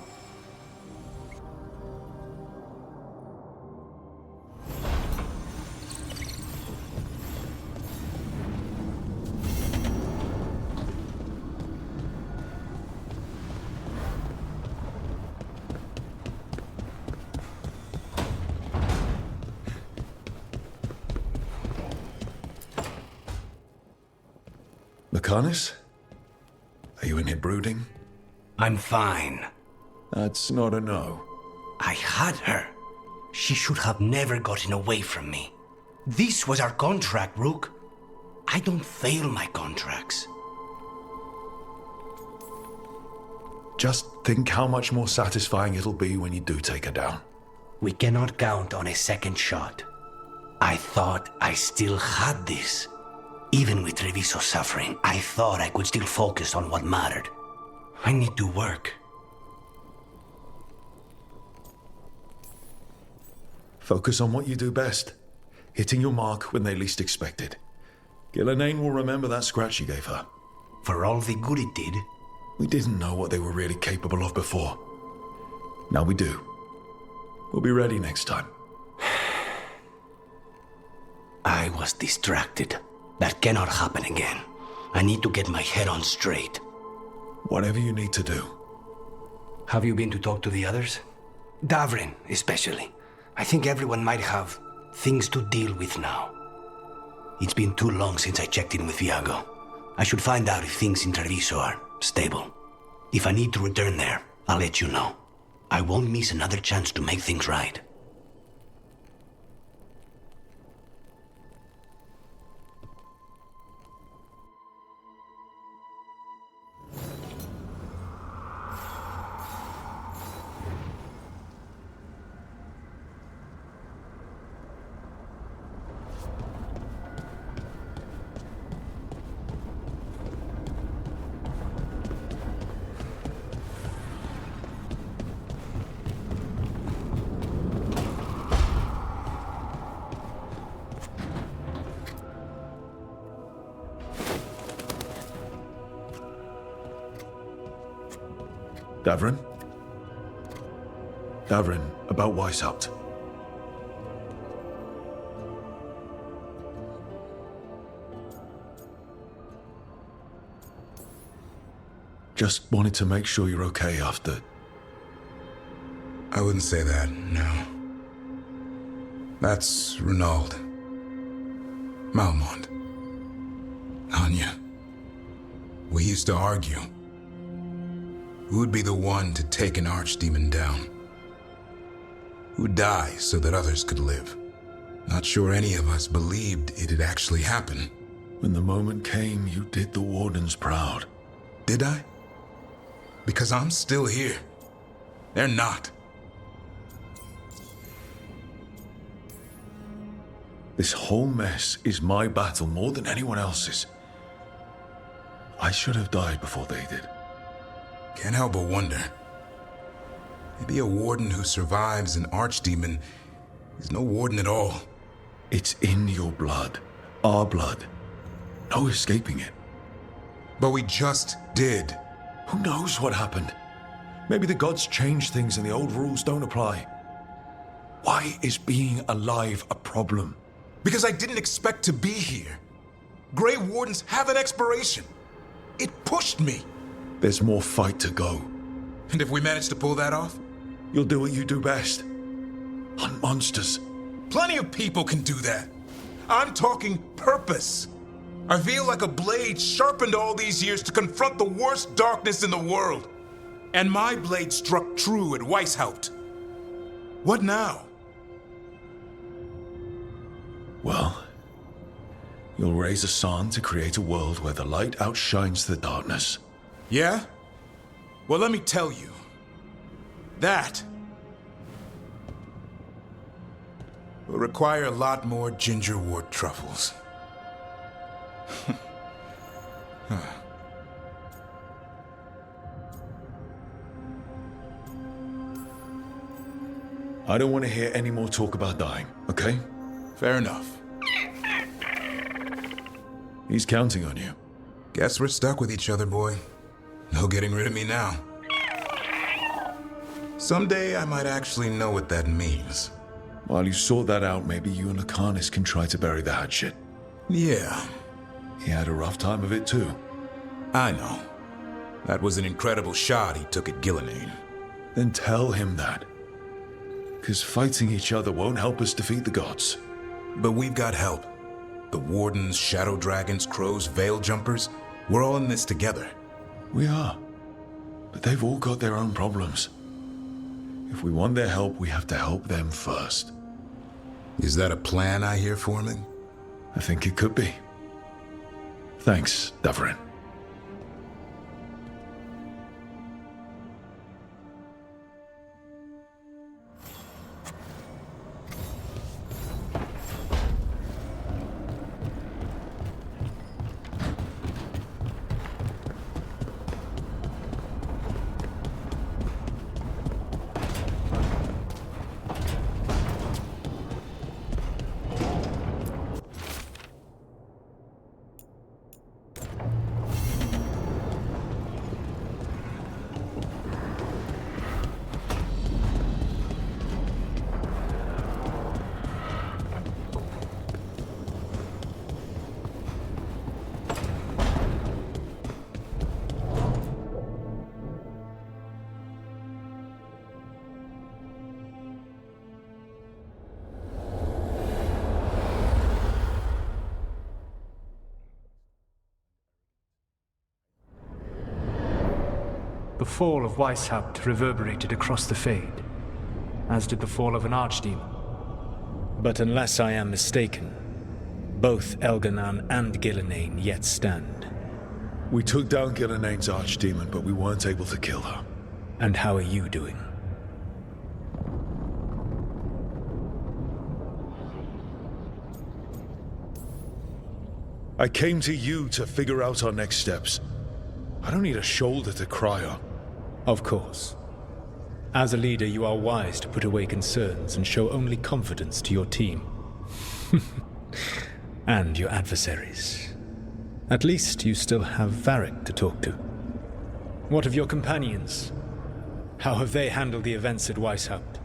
Mechanis? Are you in here brooding? I'm fine. That's not a no. I had her. She should have never gotten away from me. This was our contract, Rook. I don't fail my contracts. Just think how much more satisfying it'll be when you do take her down. We cannot count on a second shot. I thought I still had this. Even with Treviso suffering, I thought I could still focus on what mattered. I need to work. Focus on what you do best. Hitting your mark when they least expect it. Gillenane will remember that scratch you gave her. For all the good it did. We didn't know what they were really capable of before. Now we do. We'll be ready next time. I was distracted. That cannot happen again. I need to get my head on straight. Whatever you need to do. Have you been to talk to the others? Davrin, especially. I think everyone might have things to deal with now. It's been too long since I checked in with Viago. I should find out if things in Treviso are stable. If I need to return there, I'll let you know. I won't miss another chance to make things right. Davrin? Davrin, about Weishaupt. Just wanted to make sure you're okay after... I wouldn't say that, no. That's Renaud. Malmont. Anya. We used to argue. Who would be the one to take an archdemon down? Who'd die so that others could live? Not sure any of us believed it'd actually happen. When the moment came, you did the Wardens proud. Did I? Because I'm still here. They're not. This whole mess is my battle more than anyone else's. I should have died before they did. Can't help but wonder. Maybe a warden who survives an archdemon is no warden at all. It's in your blood. Our blood. No escaping it. But we just did. Who knows what happened? Maybe the gods changed things and the old rules don't apply. Why is being alive a problem? Because I didn't expect to be here. Grey Wardens have an expiration. It pushed me. There's more fight to go. And if we manage to pull that off? You'll do what you do best. Hunt monsters. Plenty of people can do that. I'm talking purpose. I feel like a blade sharpened all these years to confront the worst darkness in the world. And my blade struck true at Weishaupt. What now? Well, you'll raise a sun to create a world where the light outshines the darkness. Yeah? Well, let me tell you. That will require a lot more gingerwort truffles. I don't want to hear any more talk about dying, okay? Fair enough. He's counting on you. Guess we're stuck with each other, boy. No getting rid of me now. Someday I might actually know what that means. While you sort that out, maybe you and Akanis can try to bury the hatchet. Yeah. He had a rough time of it too. I know. That was an incredible shot he took at Gillenane. Then tell him that. Because fighting each other won't help us defeat the gods. But we've got help. The Wardens, Shadow Dragons, Crows, Veil Jumpers, we're all in this together. We are. But they've all got their own problems. If we want their help, we have to help them first. Is that a plan I hear forming? I think it could be. Thanks, Davrin. the fall of Weishaupt reverberated across the Fade, as did the fall of an archdemon. But unless I am mistaken, both Elganan and Gillenane yet stand. We took down Gillenane's archdemon, but we weren't able to kill her. And how are you doing? I came to you to figure out our next steps. I don't need a shoulder to cry on. Of course. As a leader, you are wise to put away concerns and show only confidence to your team. And your adversaries. At least you still have Varric to talk to. What of your companions? How have they handled the events at Weishaupt?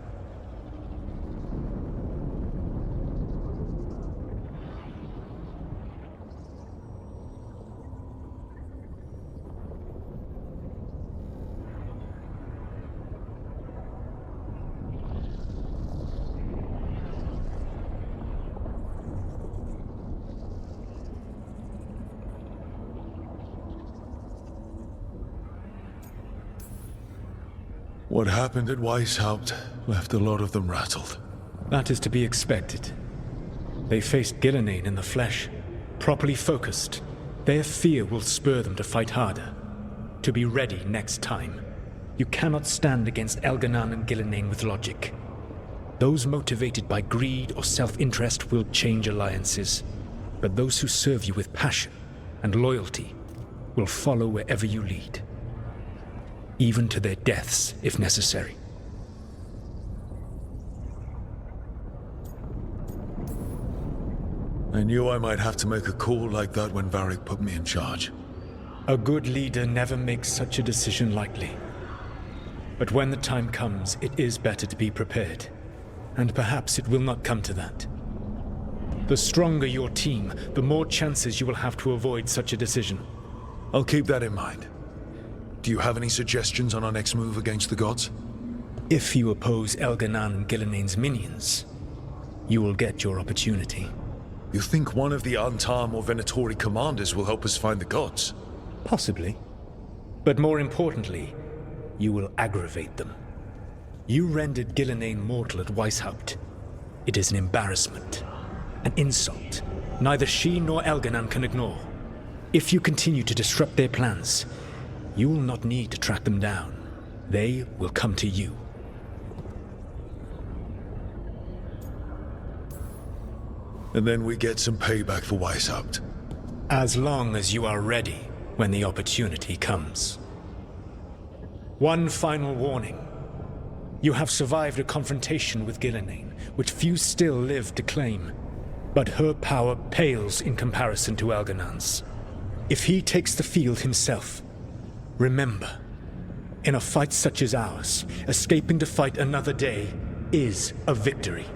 What happened at Weishaupt left a lot of them rattled. That is to be expected. They faced Gillenane in the flesh, properly focused. Their fear will spur them to fight harder, to be ready next time. You cannot stand against Elganan and Gillenane with logic. Those motivated by greed or self-interest will change alliances, but those who serve you with passion and loyalty will follow wherever you lead. Even to their deaths, if necessary. I knew I might have to make a call like that when Varric put me in charge. A good leader never makes such a decision lightly. But when the time comes, it is better to be prepared. And perhaps it will not come to that. The stronger your team, the more chances you will have to avoid such a decision. I'll keep that in mind. Do you have any suggestions on our next move against the gods? If you oppose Elganan and Gillenane's minions, you will get your opportunity. You think one of the Antam or Venatori commanders will help us find the gods? Possibly. But more importantly, you will aggravate them. You rendered Gillenane mortal at Weishaupt. It is an embarrassment, an insult, neither she nor Elganan can ignore. If you continue to disrupt their plans, you will not need to track them down. They will come to you. And then we get some payback for Weishaupt. As long as you are ready when the opportunity comes. One final warning. You have survived a confrontation with Gillenane, which few still live to claim. But her power pales in comparison to Elganan's. If he takes the field himself, remember, in a fight such as ours, escaping to fight another day is a victory.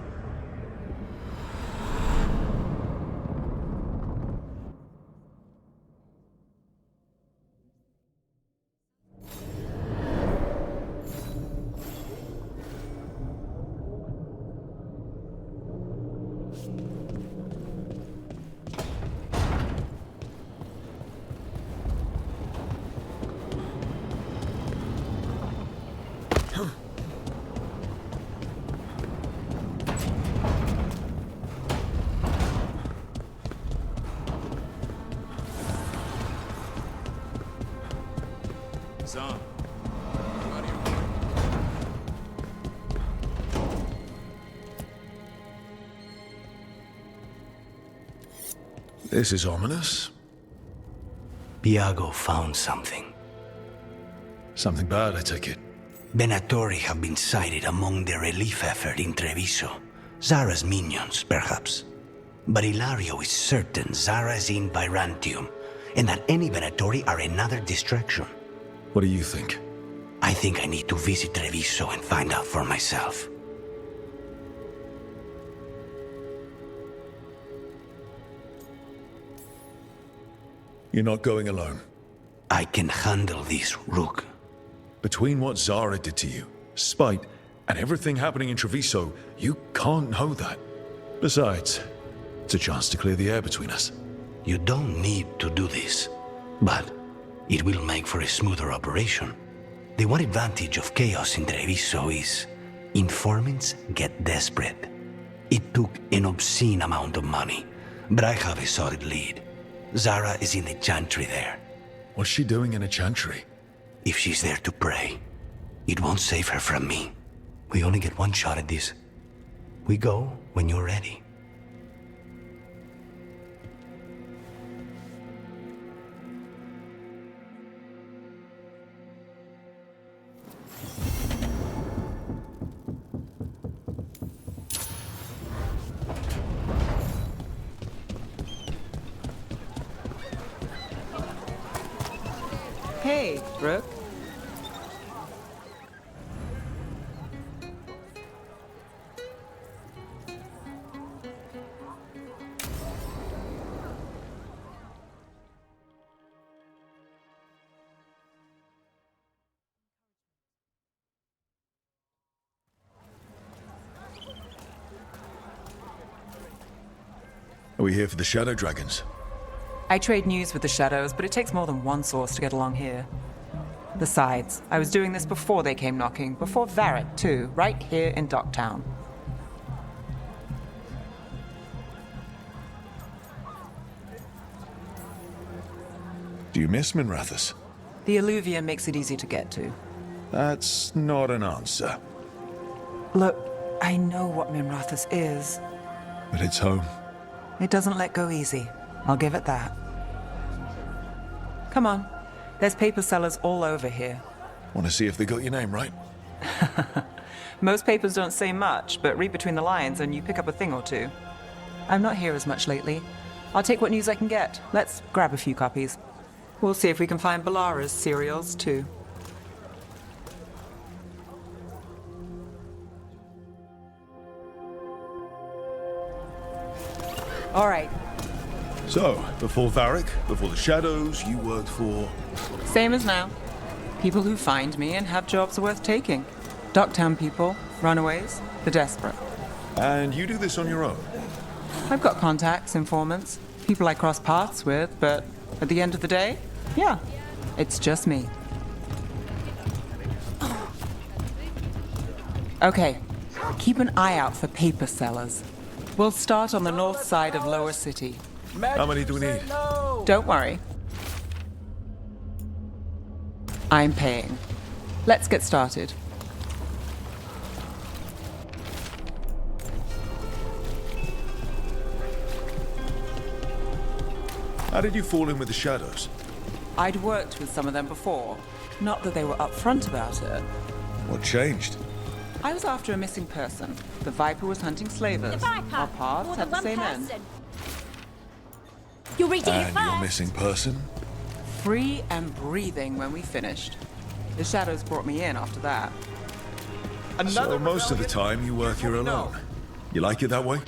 This is ominous. Biago found something. Something bad, I take it. Venatori have been sighted among the relief effort in Treviso. Zara's minions, perhaps. But Ilario is certain Zara is in Byzantium, and that any Venatori are another distraction. What do you think? I think I need to visit Treviso and find out for myself. You're not going alone. I can handle this, Rook. Between what Zara did to you, spite, and everything happening in Treviso, you can't know that. Besides, it's a chance to clear the air between us. You don't need to do this, but it will make for a smoother operation. The one advantage of chaos in Treviso is informants get desperate. It took an obscene amount of money, but I have a solid lead. Zara is in the chantry there. What's she doing in a chantry? If she's there to pray, it won't save her from me. We only get one shot at this. We go when you're ready. Hey, Brooke. Are we here for the Shadow Dragons? I trade news with the Shadows, but it takes more than one source to get along here. Besides, I was doing this before they came knocking, before Varric, too, right here in Docktown. Do you miss Minrathous? The Alluvia makes it easy to get to. That's not an answer. Look, I know what Minrathous is. But it's home. It doesn't let go easy. I'll give it that. Come on. There's paper sellers all over here. Want to see if they got your name right? Most papers don't say much, but read between the lines and you pick up a thing or two. I'm not here as much lately. I'll take what news I can get. Let's grab a few copies. We'll see if we can find Balara's serials, too. All right. So, before Varric, before the Shadows, you worked for... Same as now. People who find me and have jobs worth taking. Docktown people, runaways, the desperate. And you do this on your own? I've got contacts, informants, people I cross paths with, but at the end of the day, yeah, it's just me. Okay, keep an eye out for paper sellers. We'll start on the north side of Lower City. How many do we need? Don't worry. I'm paying. Let's get started. How did you fall in with the Shadows? I'd worked with some of them before. Not that they were upfront about it. What changed? I was after a missing person. The Viper was hunting slavers. Our paths had the same end. You're reading it And first. your missing person? Free and breathing when we finished. The Shadows brought me in after that. So most of the time you work here alone. You like it that way?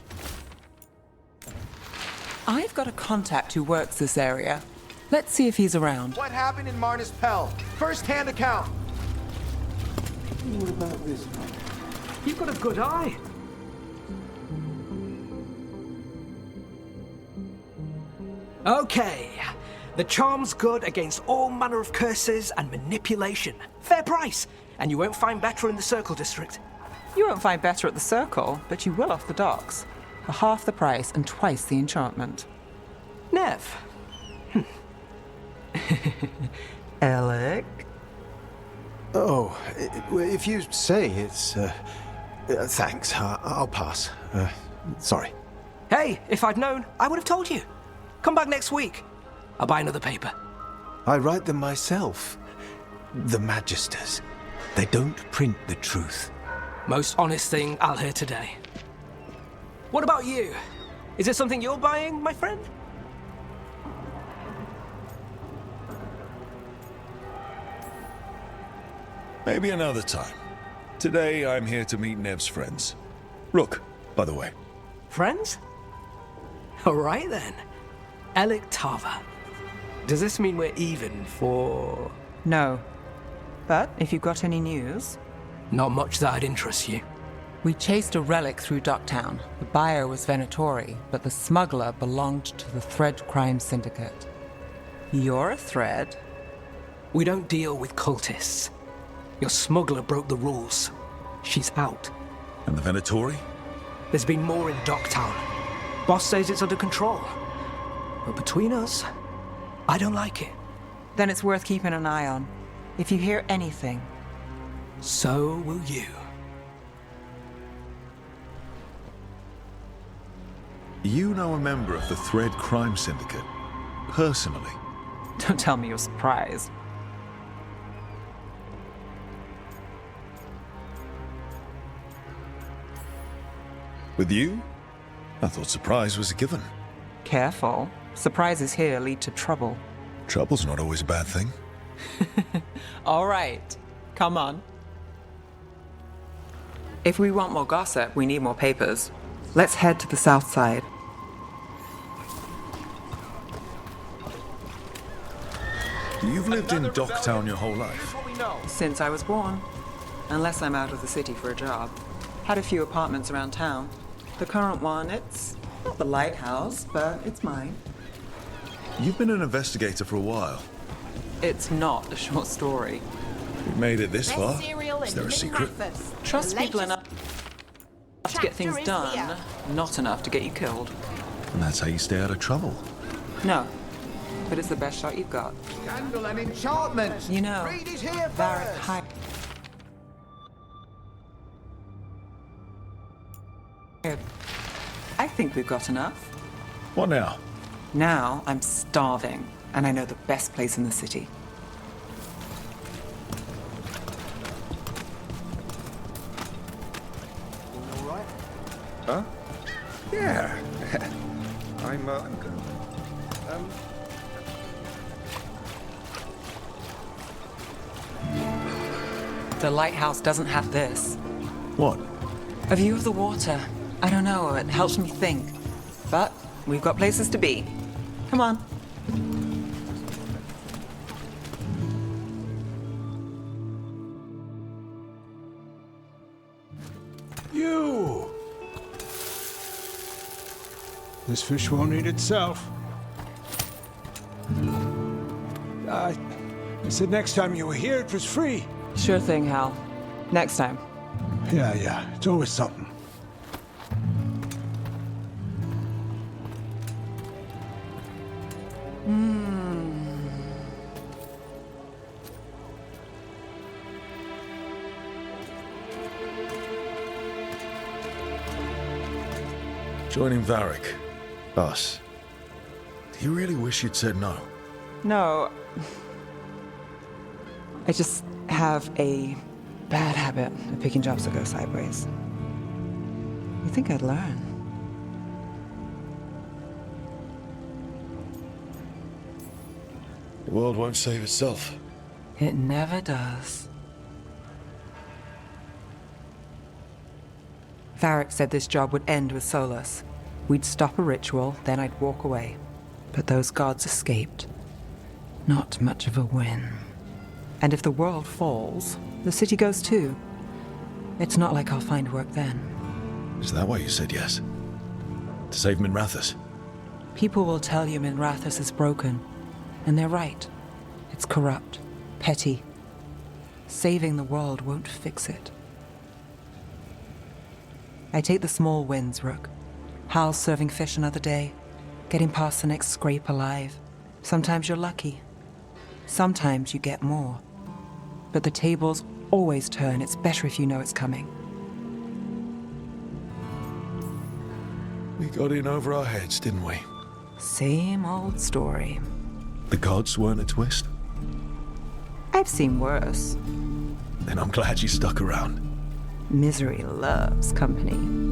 I've got a contact who works this area. Let's see if he's around. What happened in Marnus Pell? First-hand account. What about this one? You've got a good eye. Okay. The charm's good against all manner of curses and manipulation. Fair price. And you won't find better in the Circle District. You won't find better at the Circle, but you will off the docks. For half the price and twice the enchantment. Nev. Alec? Oh, if you say it's... thanks, I'll pass. Sorry. Hey, if I'd known, I would have told you. Come back next week. I'll buy another paper. I write them myself. The Magisters. They don't print the truth. Most honest thing I'll hear today. What about you? Is it something you're buying, my friend? Maybe another time. Today I'm here to meet Nev's friends. Rook, by the way. Friends? All right then. Alec Tava. Does this mean we're even for... No. But if you've got any news... Not much that'd interest you. We chased a relic through Docktown. The buyer was Venatori, but the smuggler belonged to the Thread Crime Syndicate. You're a Thread? We don't deal with cultists. Your smuggler broke the rules. She's out. And the Venatori? There's been more in Docktown. Boss says it's under control. But between us, I don't like it. Then it's worth keeping an eye on. If you hear anything. So will you. You know a member of the Thread Crime Syndicate, personally? Don't tell me you're surprised. With you? I thought surprise was a given. Careful. Surprises here lead to trouble. Trouble's not always a bad thing. All right. Come on. If we want more gossip, we need more papers. Let's head to the south side. You've lived in Docktown your whole life? Since I was born. Unless I'm out of the city for a job. Had a few apartments around town. The current one, it's not the lighthouse, but it's mine. You've been an investigator for a while. It's not a short story. We've made it this far. Is there a secret? Trust people enough to get things done, not enough to get you killed. And that's how you stay out of trouble. No, but it's the best shot you've got. Scandal and enchantment! You know, Read it here Varric first! hired. I think we've got enough. What now? Now I'm starving, and I know the best place in the city. All right? Huh? Yeah. I'm good. The lighthouse doesn't have this. What? A view of the water. I don't know, it helps me think. But we've got places to be. Come on. You! This fish won't eat itself. I said next time you were here, it was free. Sure thing, Hal. Next time. Yeah. It's always something. Joining Varric. Us. Do you really wish you'd said no? No. I just have a bad habit of picking jobs that go sideways. You think I'd learn? The world won't save itself. It never does. Varric said this job would end with Solus. We'd stop a ritual, then I'd walk away. But those gods escaped. Not much of a win. And if the world falls, the city goes too. It's not like I'll find work then. Is that why you said yes? To save Minrathous? People will tell you Minrathous is broken. And they're right. It's corrupt, petty. Saving the world won't fix it. I take the small wins, Rook. Hal's serving fish another day, getting past the next scrape alive. Sometimes you're lucky. Sometimes you get more. But the tables always turn. It's better if you know it's coming. We got in over our heads, didn't we? Same old story. The gods weren't a twist? I've seen worse. Then I'm glad you stuck around. Misery loves company.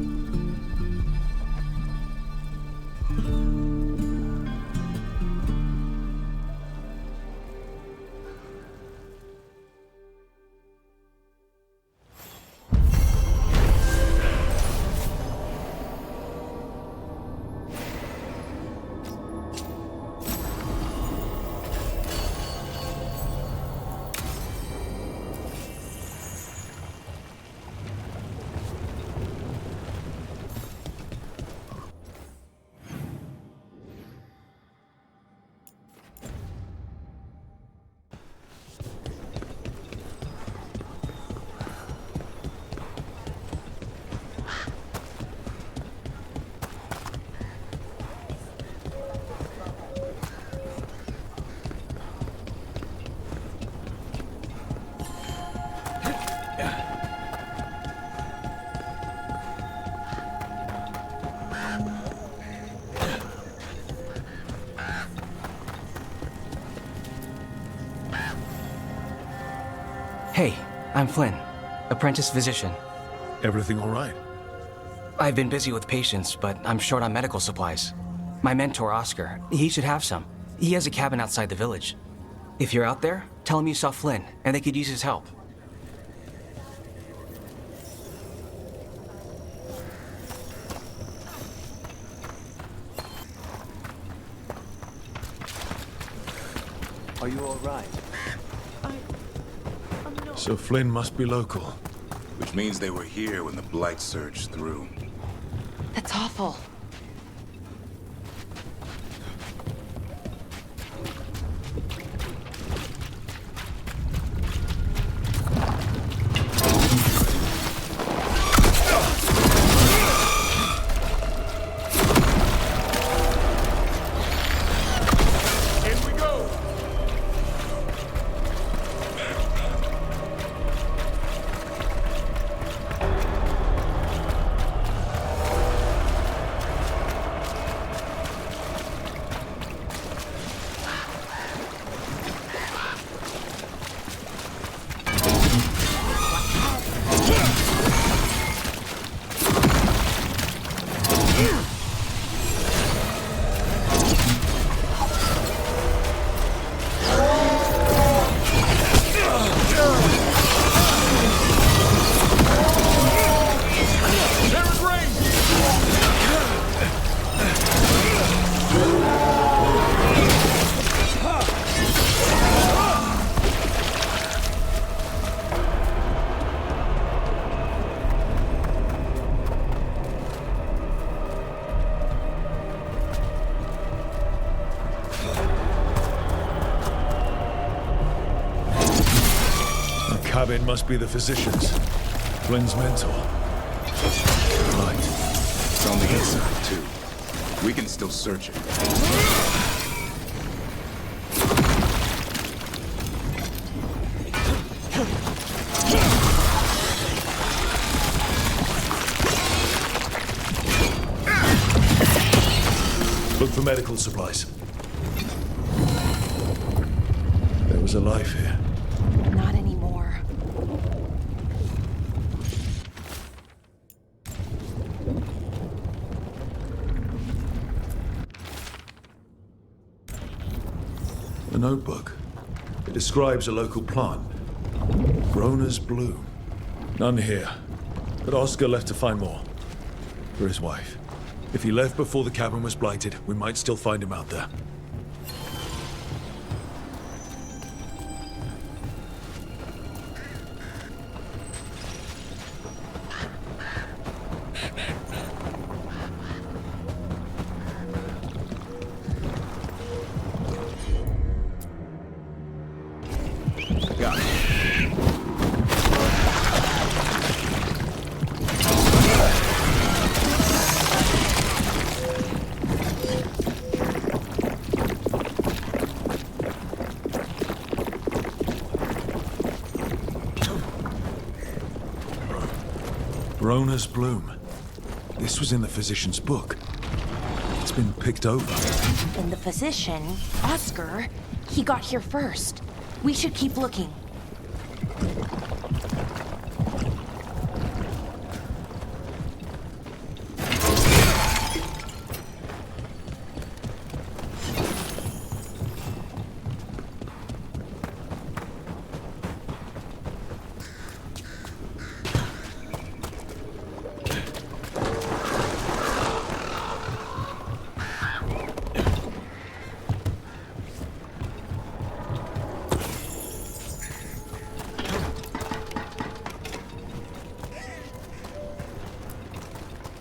Hey, I'm Flynn, apprentice physician. Everything all right? I've been busy with patients, but I'm short on medical supplies. My mentor, Oscar, he should have some. He has a cabin outside the village. If you're out there, tell him you saw Flynn, and they could use his help. Are you all right? So Flynn must be local. Which means they were here when the Blight surged through. That's awful. Cabin must be the physician's. Flynn's mentor. Right. It's on the inside, too. We can still search it. Look for medical supplies. There was a life here. Not anymore. A notebook. It describes a local plant. Grown as bloom. None here. But Oscar left to find more. For his wife. If he left before the cabin was blighted, we might still find him out there. Rona's bloom. This was in the physician's book. It's been picked over. And the physician, Oscar, he got here first. We should keep looking.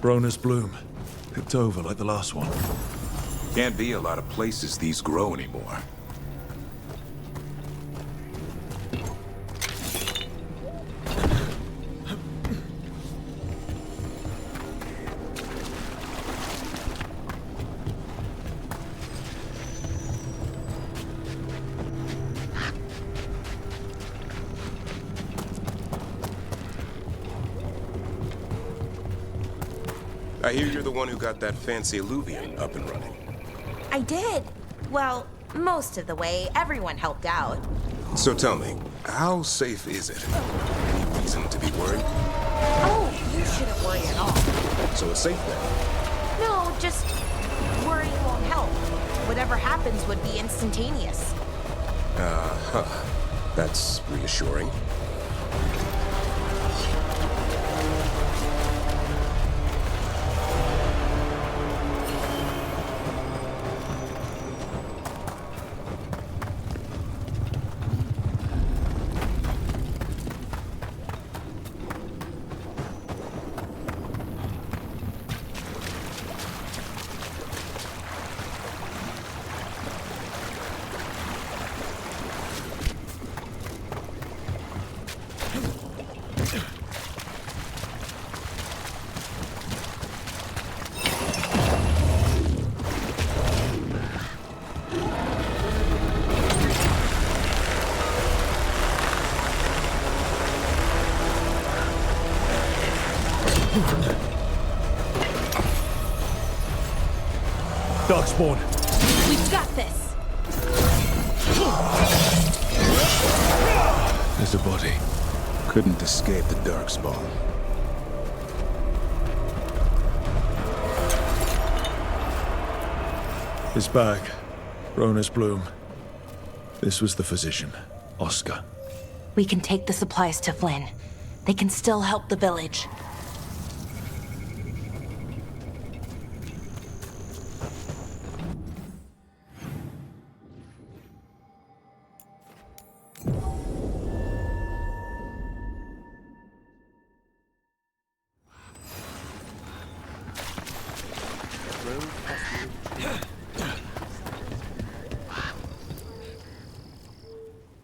Rona's bloom. Picked over like the last one. Can't be a lot of places these grow anymore. I hear you're the one who got that fancy alluvium up and running. I did. Well, most of the way. Everyone helped out. So tell me, How safe is it? Any reason to be worried? Oh, you shouldn't worry at all. So it's safe then? No, just worrying won't help. Whatever happens would be instantaneous. That's reassuring. Darkspawn. We've got this. There's a body. Couldn't escape the Darkspawn. His bag. Rona's bloom. This was the physician, Oscar. We can take the supplies to Flynn. They can still help the village.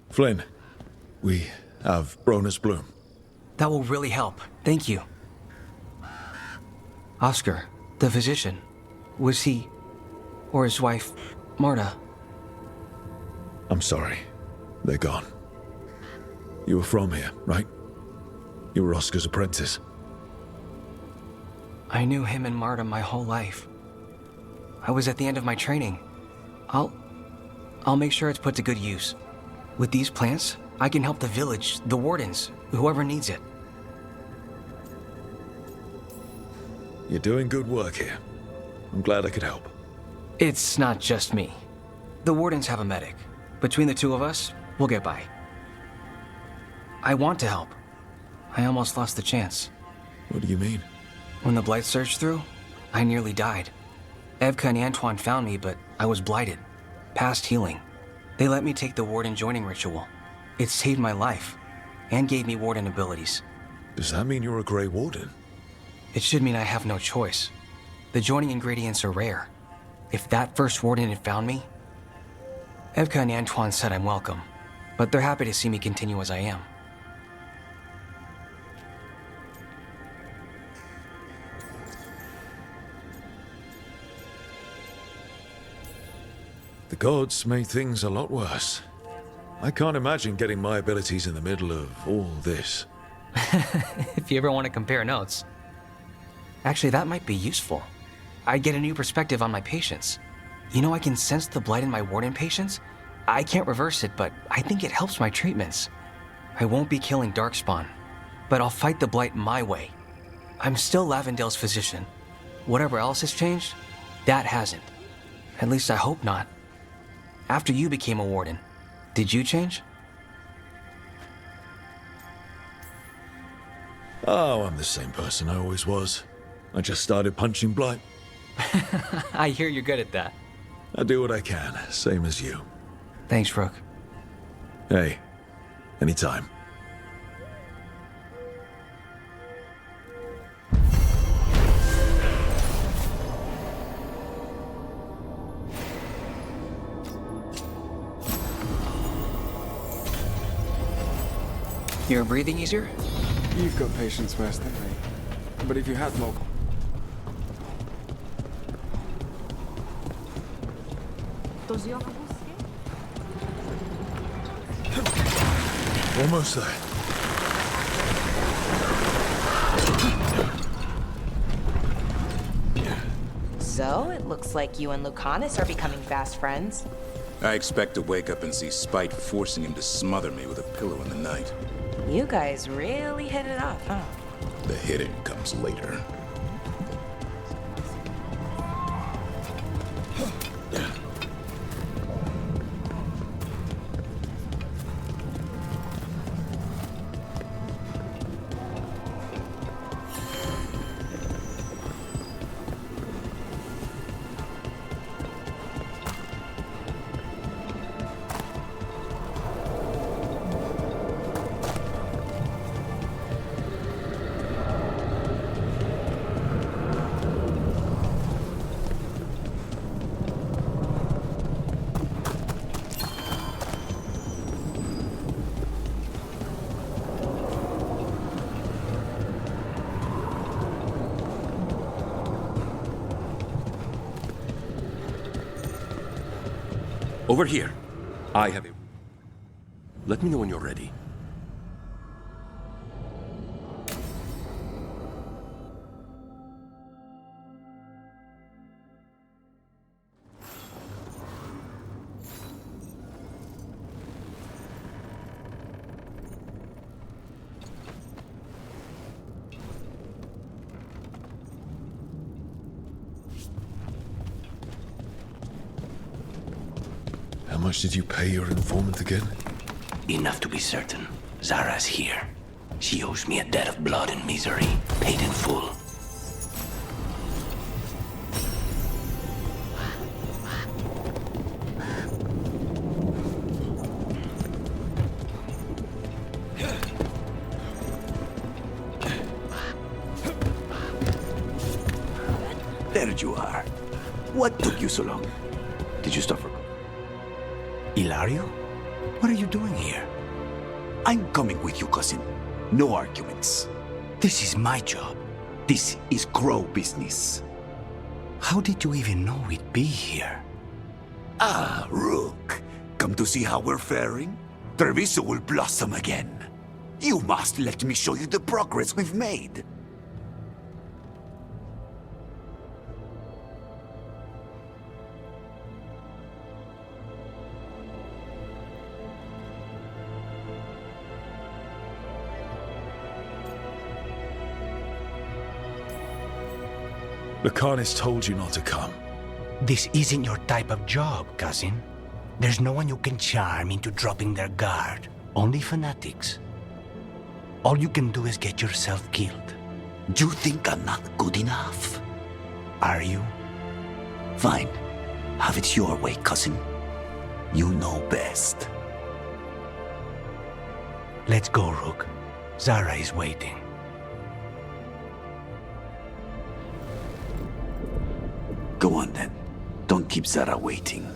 Flynn, we have Rona's bloom. That will really help. Thank you. Oscar, the physician, was he, or his wife, Marta? I'm sorry. They're gone. You were from here, right? You were Oscar's apprentice. I knew him and Marta my whole life. I was at the end of my training. I'll make sure it's put to good use. With these plants, I can help the village, the wardens, whoever needs it. You're doing good work here. I'm glad I could help. It's not just me. The wardens have a medic. Between the two of us, we'll get by. I want to help. I almost lost the chance. What do you mean? When the blight surged through, I nearly died. Evka and Antoine found me, but I was blighted, past healing. They let me take the warden joining ritual. It saved my life, and gave me warden abilities. Does that mean you're a Grey Warden? It should mean I have no choice. The joining ingredients are rare. If that first warden had found me... Evka and Antoine said I'm welcome, but they're happy to see me continue as I am. The gods made things a lot worse. I can't imagine getting my abilities in the middle of all this. If you ever want to compare notes. Actually, that might be useful. I'd get a new perspective on my patients. You know, I can sense the blight in my warden patients. I can't reverse it, but I think it helps my treatments. I won't be killing Darkspawn, but I'll fight the blight my way. I'm still Lavendale's physician. Whatever else has changed, that hasn't. At least I hope not. After you became a warden, did you change? Oh, I'm the same person I always was. I just started punching blight. I hear you're good at that. I do what I can, same as you. Thanks, Rook. Hey, anytime. You're breathing easier? You've got patience worse than me. But if you had more... Almost there. So, it looks like you and Lucanus are becoming fast friends. I expect to wake up and see Spite forcing him to smother me with a pillow in the night. You guys really hit it off, huh? The hitting comes later. Over here. I have a... Let me know when you're ready. How much did you pay your informant again? Enough to be certain. Zara's here. She owes me a debt of blood and misery, paid in full. There you are. What took you so long? Did you stop for... Ilario? What are you doing here? I'm coming with you, cousin. No arguments. This is my job. This is Crow business. How did you even know we'd be here? Ah, Rook. Come to see how we're faring? Treviso will blossom again. You must let me show you the progress we've made. Lucanus told you not to come. This isn't your type of job, cousin. There's no one you can charm into dropping their guard. Only fanatics. All you can do is get yourself killed. You think I'm not good enough? Are you? Fine. Have it your way, cousin. You know best. Let's go, Rook. Zara is waiting. Go on then. Don't keep Zara waiting.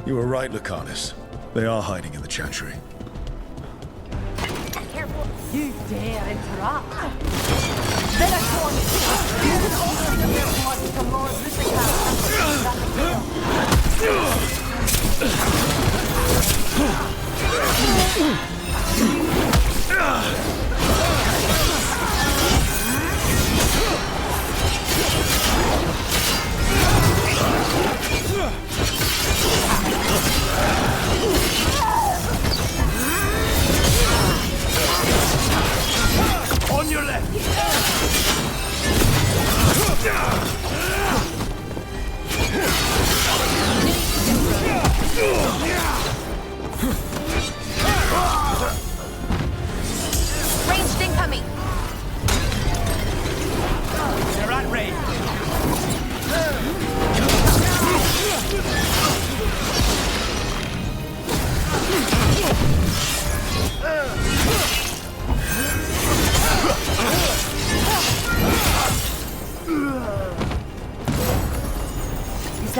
You were right, Lucanus. They are hiding in the chantry. Careful. You dare interrupt. Then I told you. You can open the their blood from Lord On your left!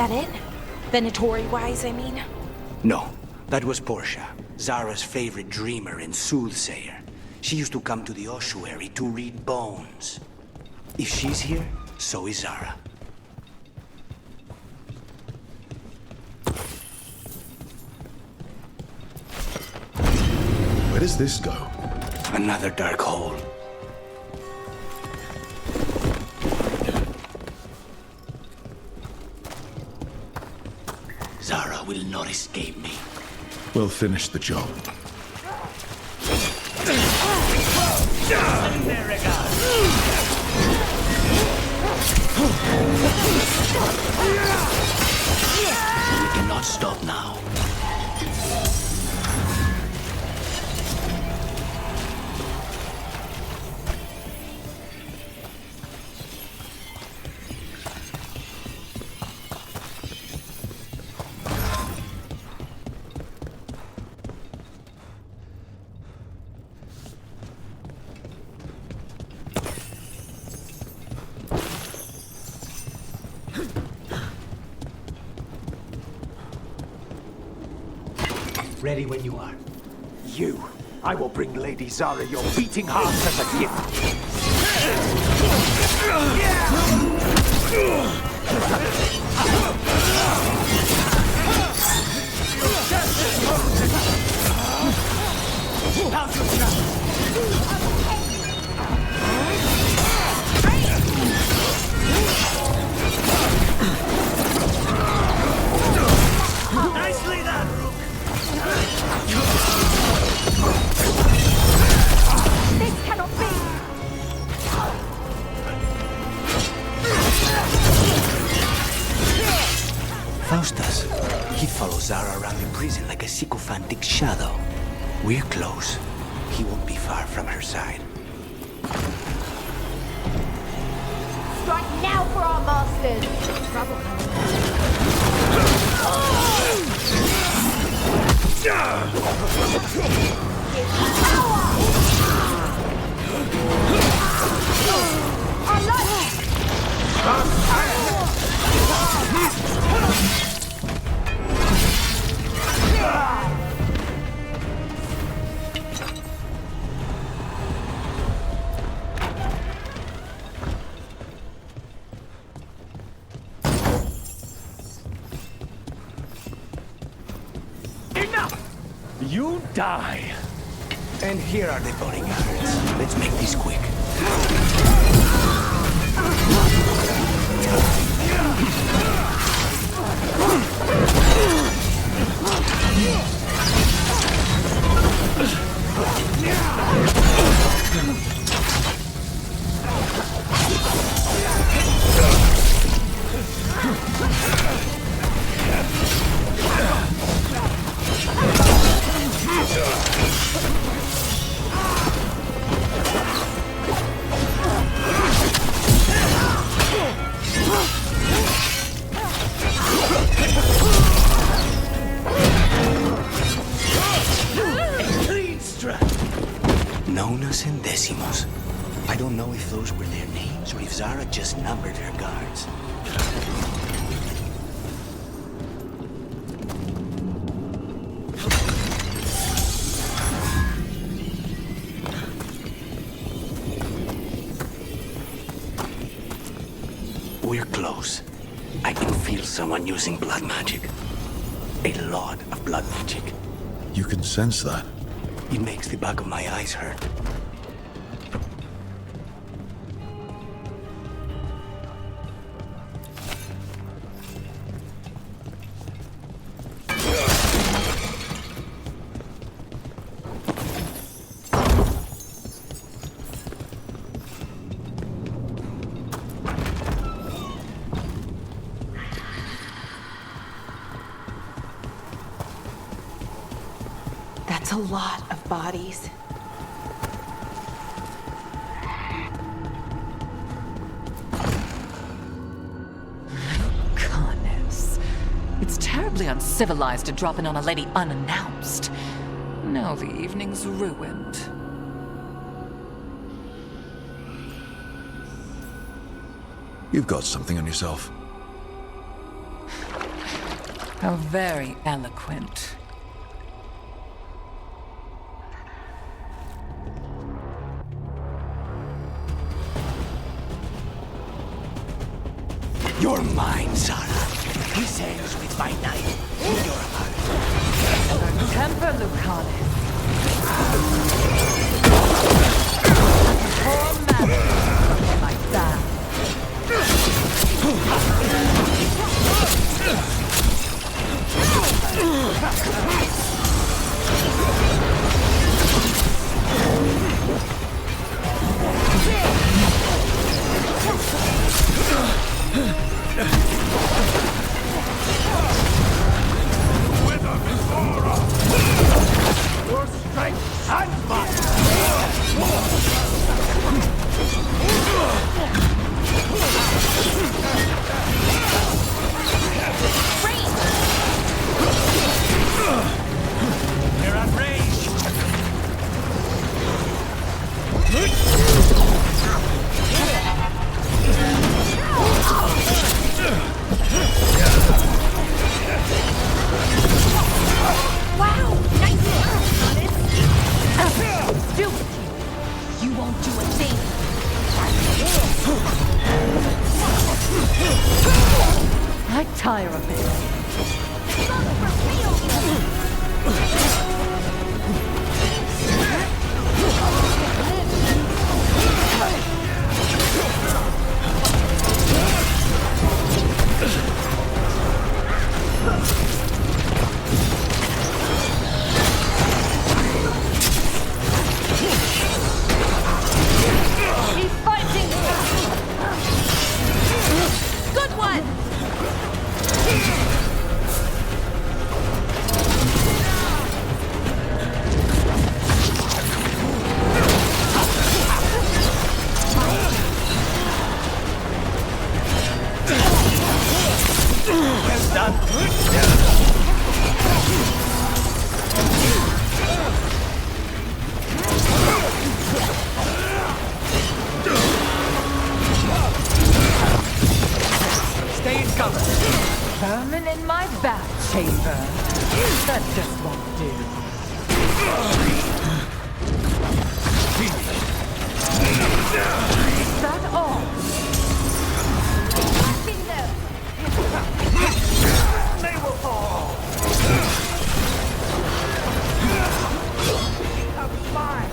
that it? Venatori-wise, I mean? No, that was Portia, Zara's favorite dreamer and soothsayer. She used to come to the ossuary to read bones. If she's here, so is Zara. Where does this go? Another dark hole. Zara will not escape me. We'll finish the job. We cannot stop now. Ready when you are. I will bring Lady Zara your beating heart as a gift. Nicely done, Rook! This cannot be! Faustus. He follows Zara around the prison like a sycophantic shadow. We're close. He won't be far from her side. Strike now for our masters! Trouble You die! And here are the bodyguards. Let's make this quick. Nonas and Decimos. I don't know if those were their names or if Zara just numbered her guards. We're close. I can feel someone using blood magic. A lot of blood magic. You can sense that. It makes the back of my eyes hurt. That's a lot of bodies. Goodness. It's terribly uncivilized to drop in on a lady unannounced. Now the evening's ruined. You've got something on yourself. How very eloquent. You're mine, Sarah. This ends with my knife in your heart. Temper, Lucanus. Poor man like that. Your strength and mine! They're at range. Wow! Nice work, Honest! Do it! You won't do a thing! I tire of this. He's fighting! Good one! Well done. Stay in cover. Vermin in my back chamber. That just won't do. Is that all? They will fall! Have mine!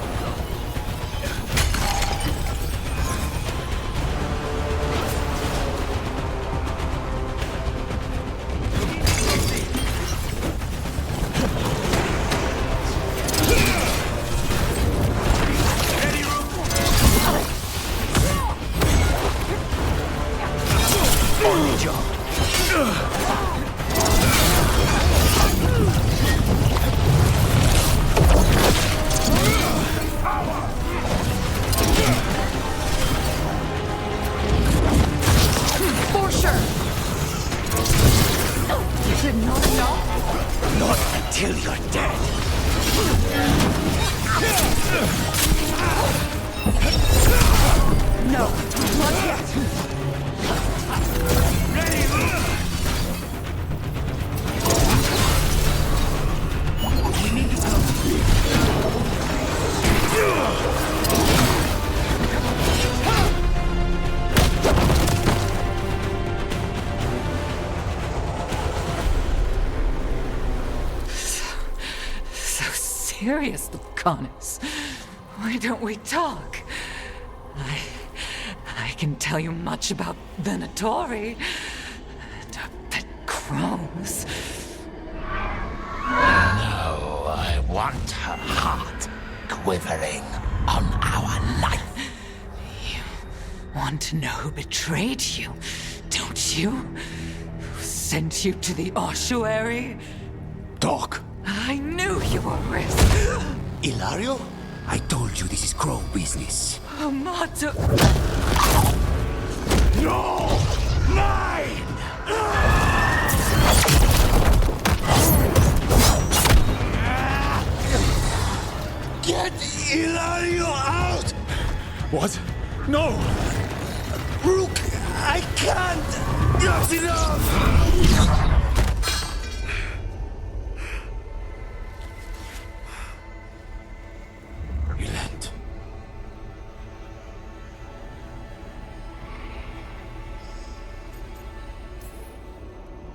For sure! You did not know? Not until you're dead. No, not yet! So serious, Lucanus. Why don't we talk? I can tell you much about Venatori and our pet crows. No, I want her heart quivering on our life. Want to know who betrayed you, don't you? Who sent you to the ossuary? Doc. I knew you were risk. Ilario? I told you this is crow business. Amato. No! Mine! Get Ilario out! What? No! Rook, I can't! That's enough!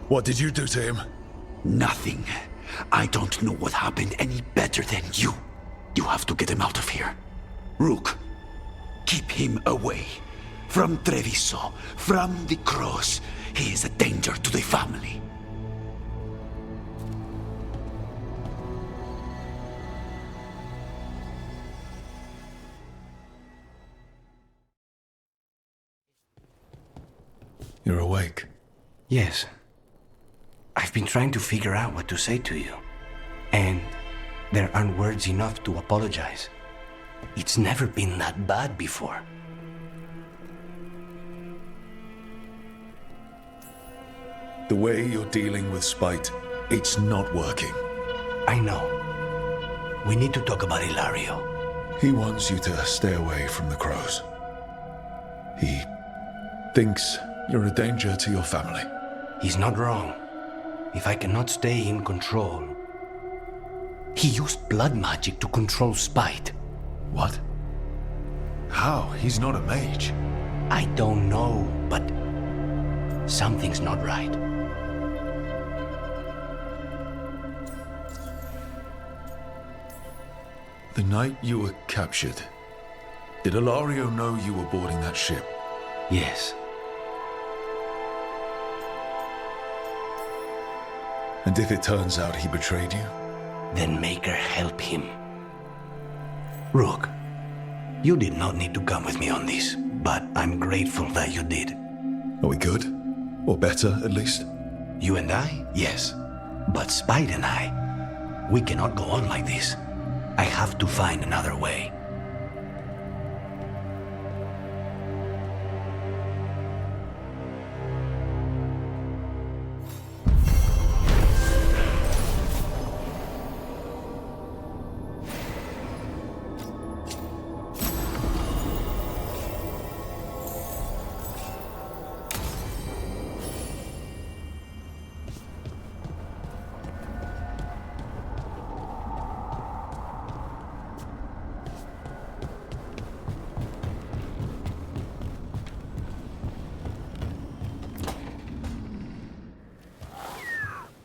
What did you do to him? Nothing. I don't know what happened any better than you. You have to get him out of here. Rook, keep him away. From Treviso, from the cross. He is a danger to the family. You're awake. Yes. I've been trying to figure out what to say to you. And there aren't words enough to apologize. It's never been that bad before. The way you're dealing with spite, it's not working. I know. We need to talk about Ilario. He wants you to stay away from the crows. He thinks you're a danger to your family. He's not wrong. If I cannot stay in control... He used blood magic to control spite. What? How? He's not a mage. I don't know, but something's not right. The night you were captured, did Ilario know you were boarding that ship? Yes. And if it turns out he betrayed you? Then make her help him. Rook, you did not need to come with me on this, but I'm grateful that you did. Are we good? Or better, at least? You and I? Yes. But Spite and I, we cannot go on like this. I have to find another way.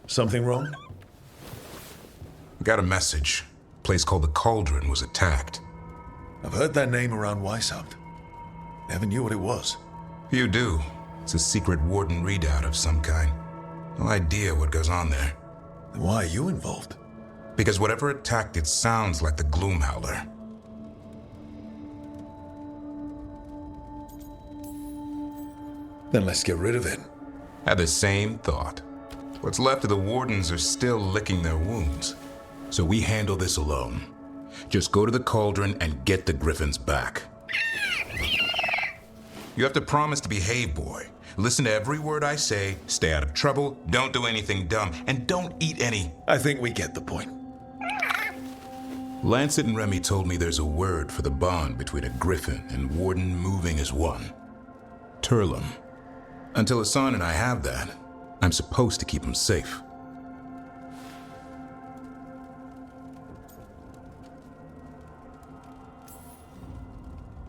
Something wrong? Got a message. A place called the Cauldron was attacked. I've heard that name around Weishaupt. Never knew what it was. You do. It's a secret Warden readout of some kind. No idea what goes on there. Then why are you involved? Because whatever attacked it sounds like the Gloomhowler. Then let's get rid of it. Had the same thought. What's left of the Wardens are still licking their wounds. So we handle this alone. Just go to the Cauldron and get the Griffins back. You have to promise to behave, boy. Listen to every word I say, stay out of trouble, don't do anything dumb, and don't eat any. I think we get the point. Lancet and Remy told me there's a word for the bond between a Griffin and Warden moving as one. Turlum. Until Hassan and I have that, I'm supposed to keep him safe.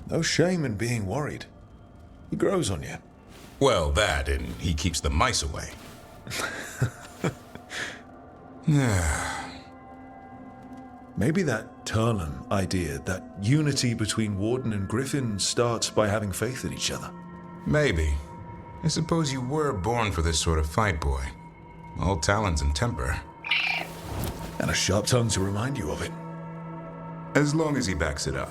No shame in being worried. He grows on you. Well, that, and he keeps the mice away. Maybe that Turlum idea, that unity between Warden and Griffin starts by having faith in each other. Maybe. I suppose you were born for this sort of fight, boy. All talents and temper. And a sharp tongue to remind you of it. As long as he backs it up.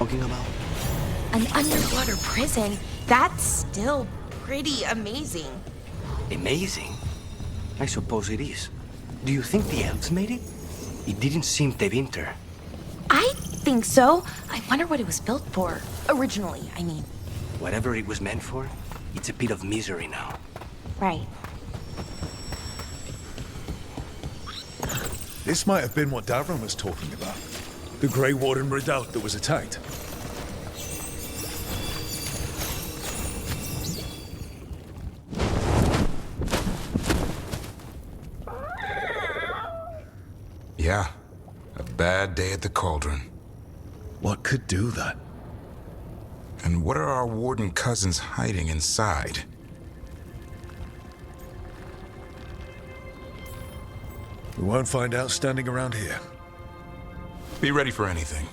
talking about? An underwater prison? That's still pretty amazing. Amazing? I suppose it is. Do you think the elves made it? It didn't seem to winter. I think so. I wonder what it was built for. Originally, I mean. Whatever it was meant for, it's a pit of misery now. Right. This might have been what Davron was talking about. The Grey Warden redoubt that was attacked. Yeah, a bad day at the Cauldron. What could do that? And what are our Warden cousins hiding inside? We won't find out standing around here. Be ready for anything.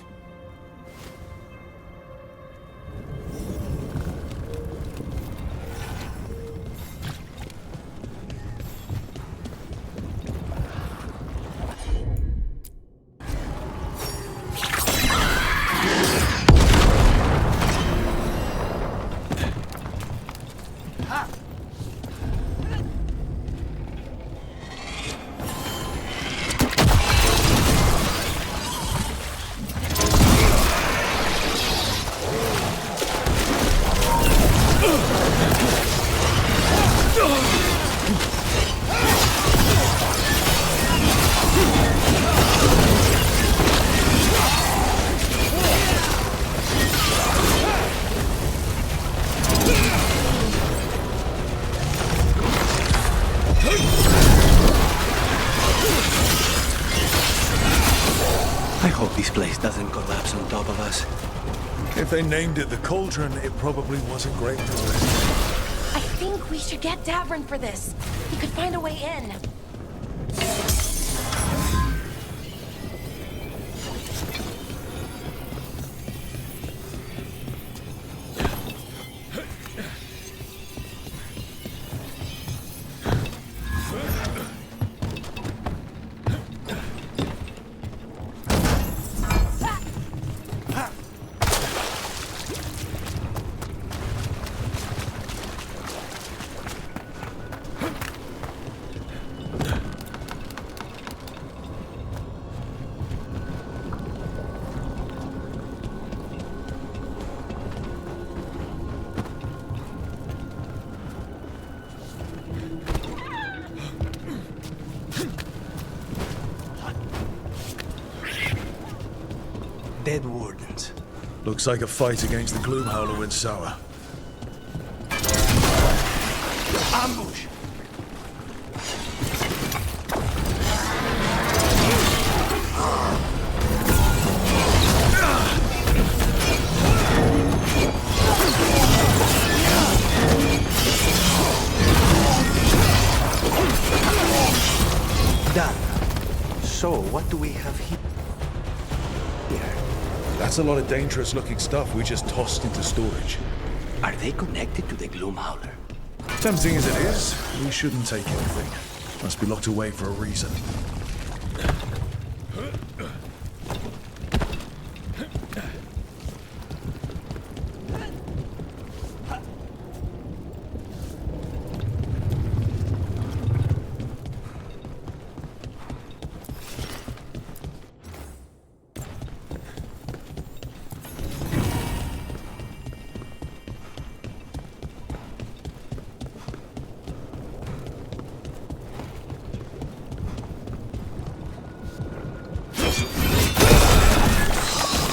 I hope this place doesn't collapse on top of us. If they named it the Cauldron, it probably wasn't great for us. I think we should get Davron for this. He could find a way in. Dead wardens. Looks like a fight against the Gloomhowler went sour. Ambush! Done. So, what do we have here? That's a lot of dangerous looking stuff we just tossed into storage. Are they connected to the Gloomhowler? Tempting as it is, we shouldn't take anything. Must be locked away for a reason.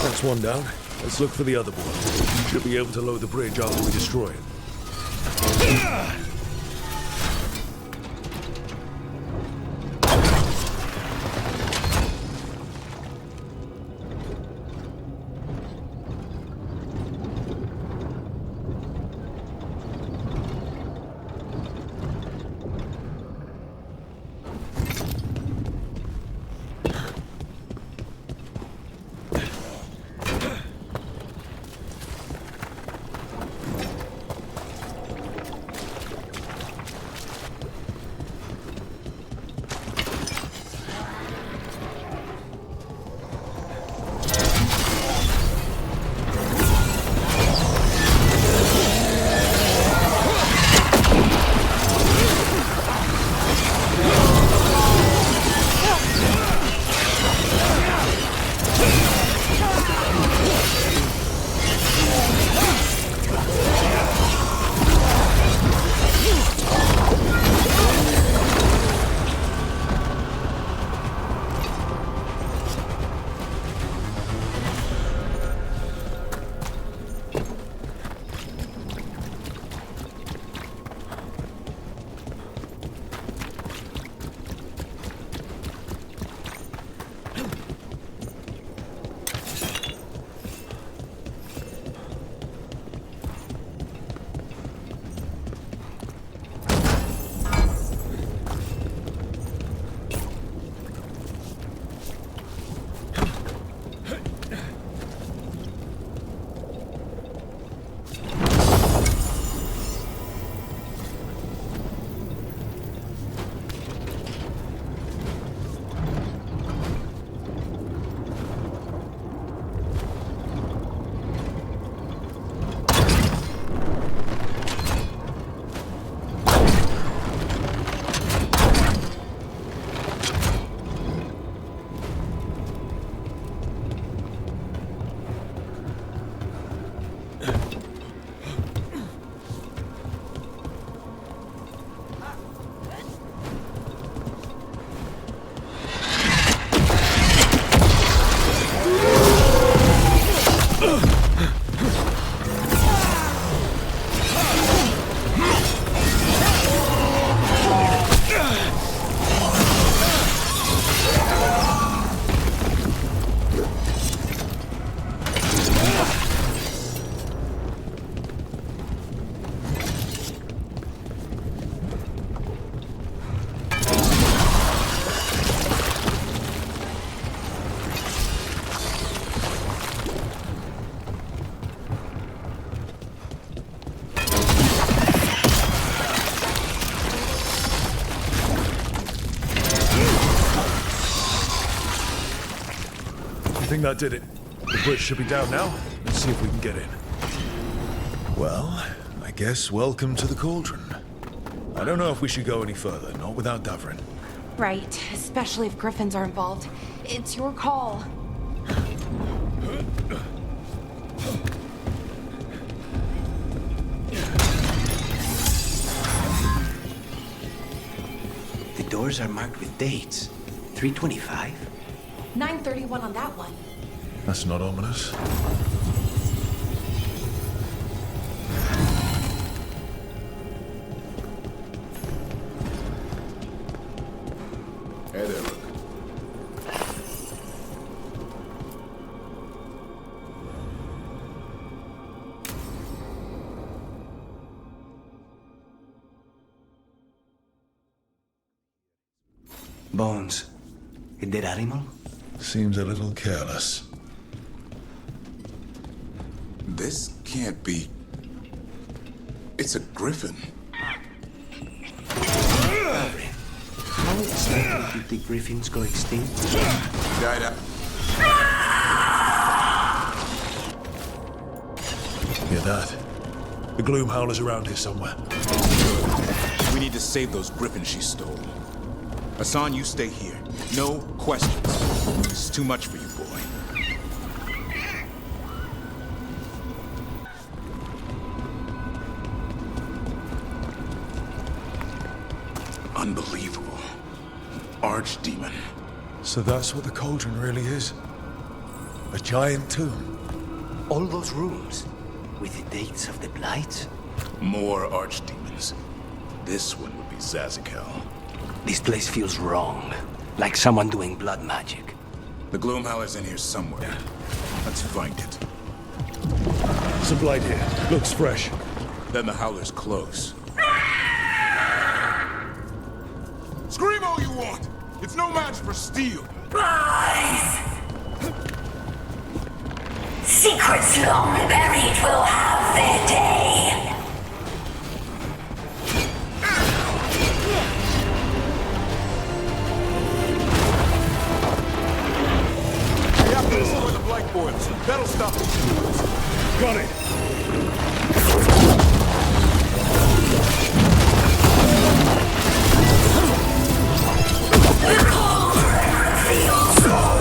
That's one down. Let's look for the other one. Should be able to load the bridge after we destroy it. think that did it. The bridge should be down now. Let's see if we can get in. Well, I guess welcome to the Cauldron. I don't know if we should go any further, not without Davrin. Right, especially if griffins are involved. It's your call. The doors are marked with dates. 325? 9:31 on that one. That's not ominous. Hey there, Rook. Bones. A dead animal? Seems a little careless. This can't be... It's a griffin. How exactly did the griffins go extinct? Died out. Hear that? The gloom howler's around here somewhere. We need to save those griffins she stole. Hassan, you stay here. No questions. This is too much for you, boy. Unbelievable. Archdemon. So that's what the Cauldron really is? A giant tomb? All those rooms with the dates of the blights? More archdemons. This one would be Zazikel. This place feels wrong. Like someone doing blood magic. The Gloomhowler's in here somewhere. Let's find it. Some light here. Looks fresh. Then the Howler's close. Scream all you want! It's no match for steel! Lies! Secrets long buried will have their day. We have to destroy the Blight Boils. That'll stop the humans. Got it! The Cauldron reveals all.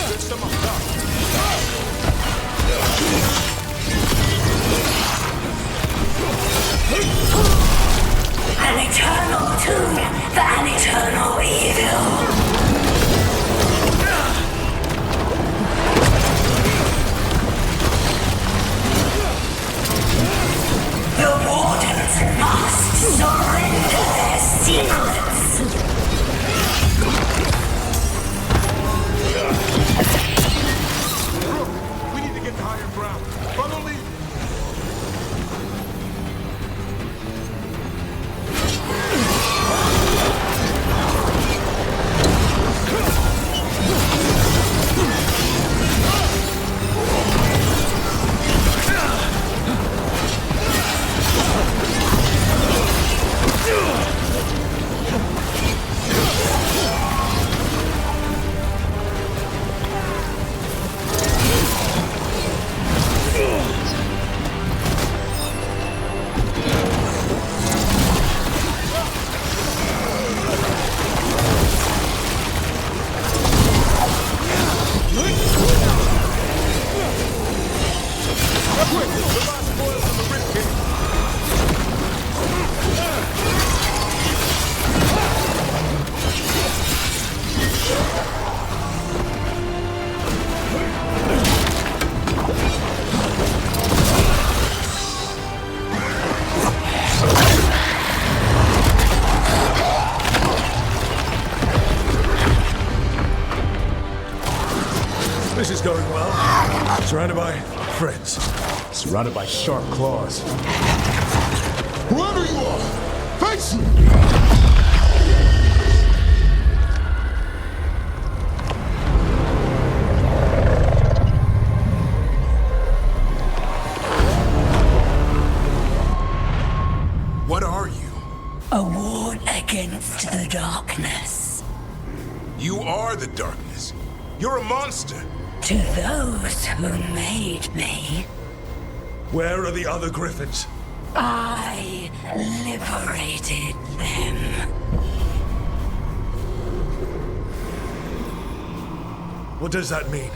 There's some up top. An eternal tomb for an eternal evil. The Wardens must surrender their secrets. Rook, we need to get to higher ground. Follow me. This is going well. Surrounded by friends. Surrounded by sharp claws. Whoever you are, face me! monster. To those who made me, Where are the other griffins? I liberated them. What does that mean?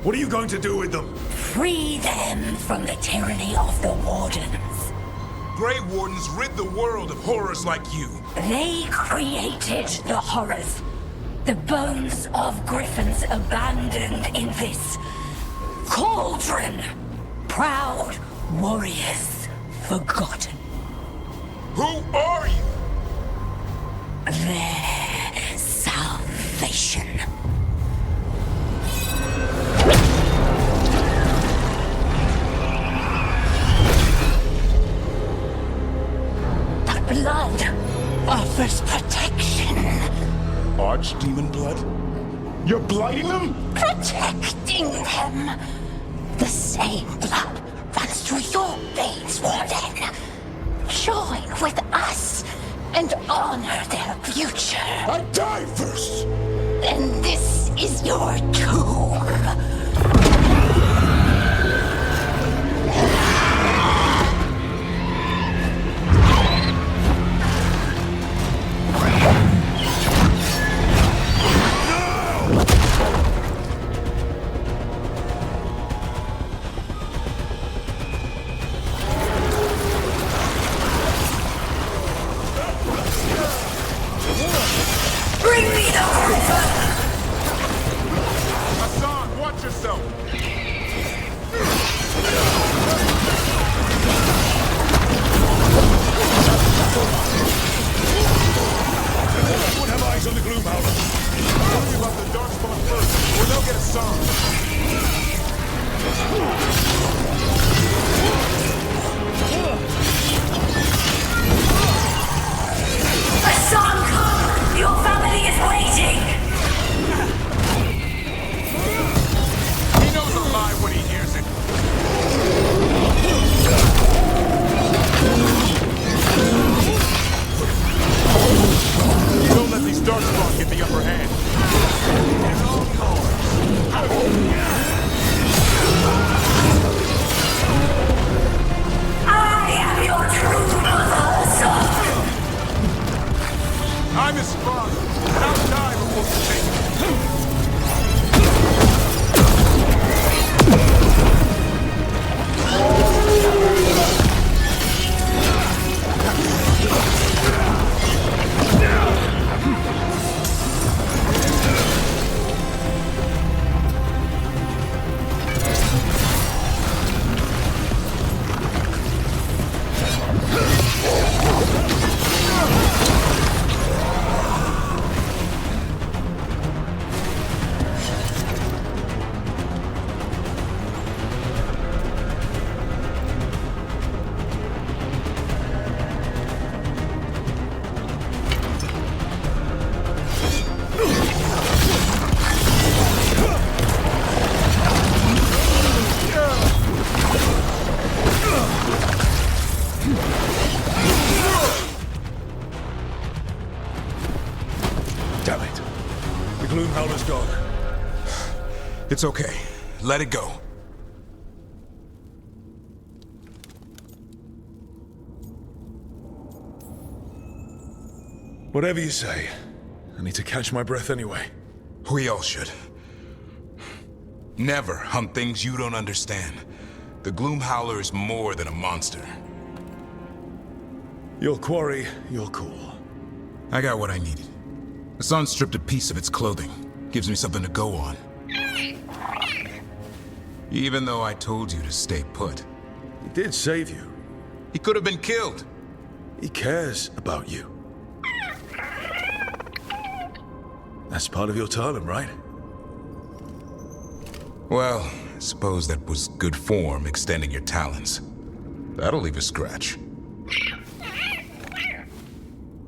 What are you going to do with them? Free them from the tyranny of the Wardens. Grey Wardens rid the world of horrors like you. They created the horrors. The bones of griffins abandoned in this cauldron. Proud warriors forgotten. Who are you? Their salvation. The blood offers protection. Archdemon blood? You're blighting them? Protecting them. The same blood runs through your veins, Warden. Join with us and honor their future. I die first! Then this is your tomb. Bring me the river! Hassan, watch yourself! Everyone have eyes on the Gloomhowler. Worry about the Darkspawn first, or they'll get Hassan. Hassan, your family is waiting! He knows a lie when he hears it. Don't let these Darkspawn get the upper hand. I am your true mother, son. I'm his father, and I'll die before you take him. Damn it. The Gloomhowler's gone. It's okay. Let it go. Whatever you say. I need to catch my breath anyway. We all should. Never hunt things you don't understand. The Gloomhowler is more than a monster. Your quarry, your call. I got what I needed. The sun stripped a piece of its clothing. Gives me something to go on. Even though I told you to stay put. He did save you. He could have been killed. He cares about you. That's part of your talent, right? Well, I suppose that was good form, extending your talons. That'll leave a scratch.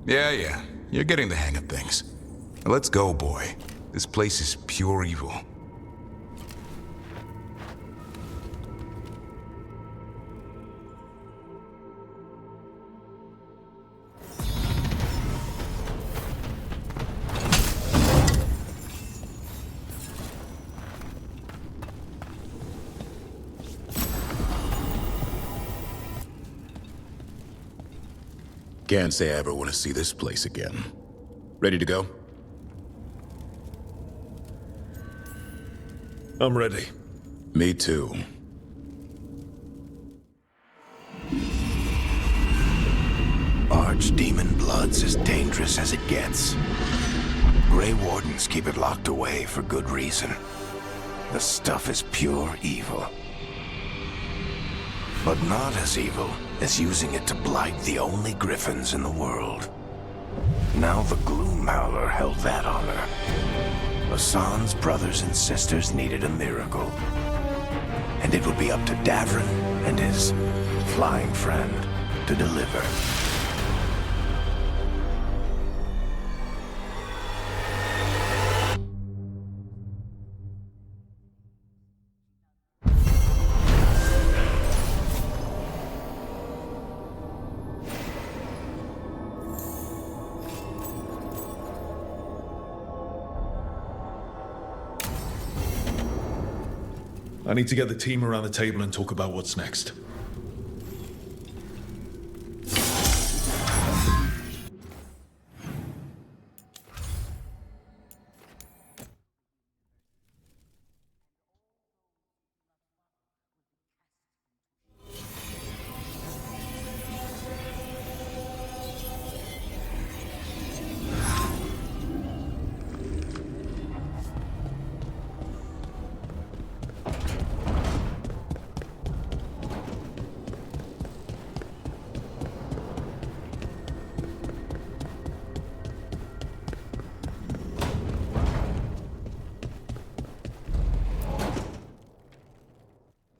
Yeah, you're getting the hang of things. Now let's go, boy. This place is pure evil. Can't say I ever want to see this place again. Ready to go? I'm ready. Me too. Archdemon blood's as dangerous as it gets. Grey Wardens keep it locked away for good reason. The stuff is pure evil. But not as evil as using it to blight the only griffins in the world. Now the Gloom Howler held that honor. Hassan's brothers and sisters needed a miracle. And it would be up to Davrin and his flying friend to deliver. I need to get the team around the table and talk about what's next.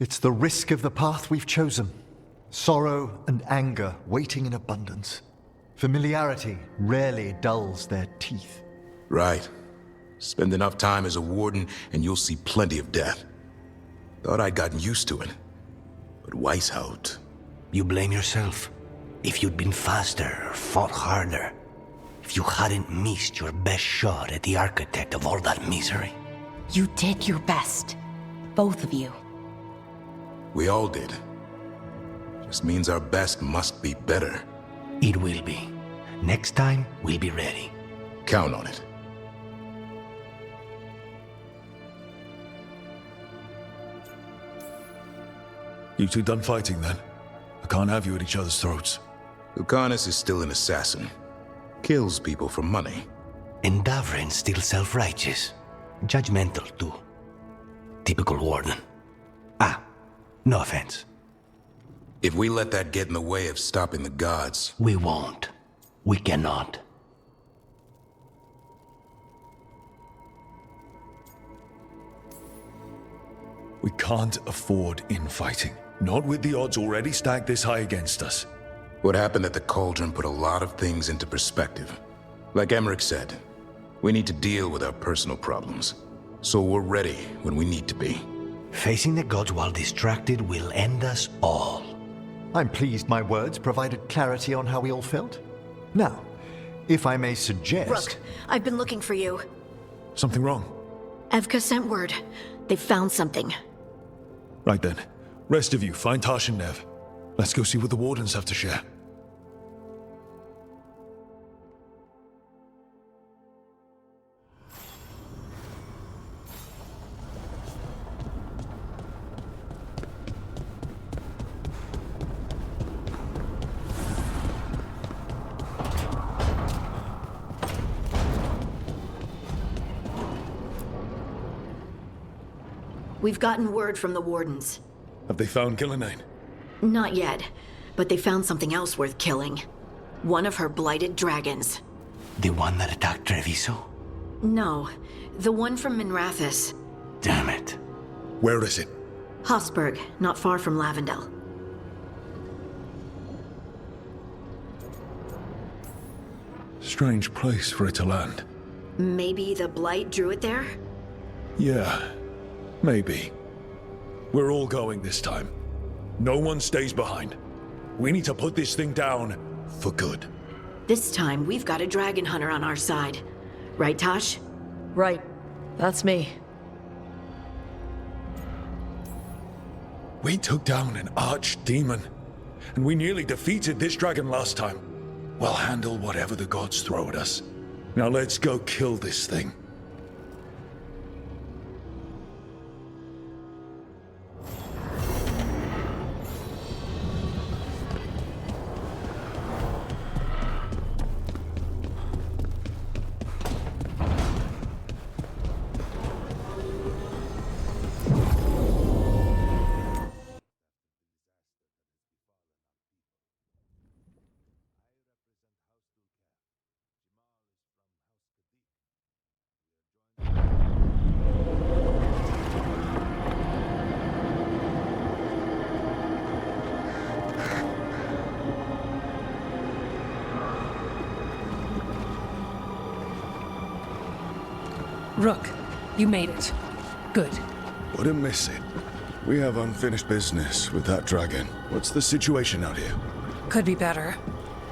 It's the risk of the path we've chosen. Sorrow and anger waiting in abundance. Familiarity rarely dulls their teeth. Right. Spend enough time as a warden and you'll see plenty of death. Thought I'd gotten used to it. But Weishaupt... You blame yourself. If you'd been faster or fought harder. If you hadn't missed your best shot at the architect of all that misery. You did your best. Both of you. We all did. Just means our best must be better. It will be. Next time, we'll be ready. Count on it. You two done fighting then? I can't have you at each other's throats. Lucanus is still an assassin. Kills people for money. And Davrin's still self-righteous. Judgmental, too. Typical warden. No offense. If we let that get in the way of stopping the gods... We won't. We cannot. We can't afford infighting. Not with the odds already stacked this high against us. What happened at the Cauldron put a lot of things into perspective. Like Emmerich said, we need to deal with our personal problems. So we're ready when we need to be. Facing the gods while distracted will end us all. I'm pleased my words provided clarity on how we all felt. Now, if I may suggest... Rook, I've been looking for you. Something wrong? Evka sent word. They found something. Right then. Rest of you, find Tash and Nev. Let's go see what the Wardens have to share. We've gotten word from the Wardens. Have they found Gillenane? Not yet, but they found something else worth killing. One of her blighted dragons. The one that attacked Treviso? No, the one from Minrathous. Damn it. Where is it? Hosberg, not far from Lavendel. Strange place for it to land. Maybe the blight drew it there? Yeah, maybe. We're all going this time. No one stays behind. We need to put this thing down for good. This time, we've got a dragon hunter on our side. Right, Tosh? Right. That's me. We took down an archdemon, and we nearly defeated this dragon last time. We'll handle whatever the gods throw at us. Now let's go kill this thing. Rook, you made it. Good. Wouldn't miss it. We have unfinished business with that dragon. What's the situation out here? Could be better.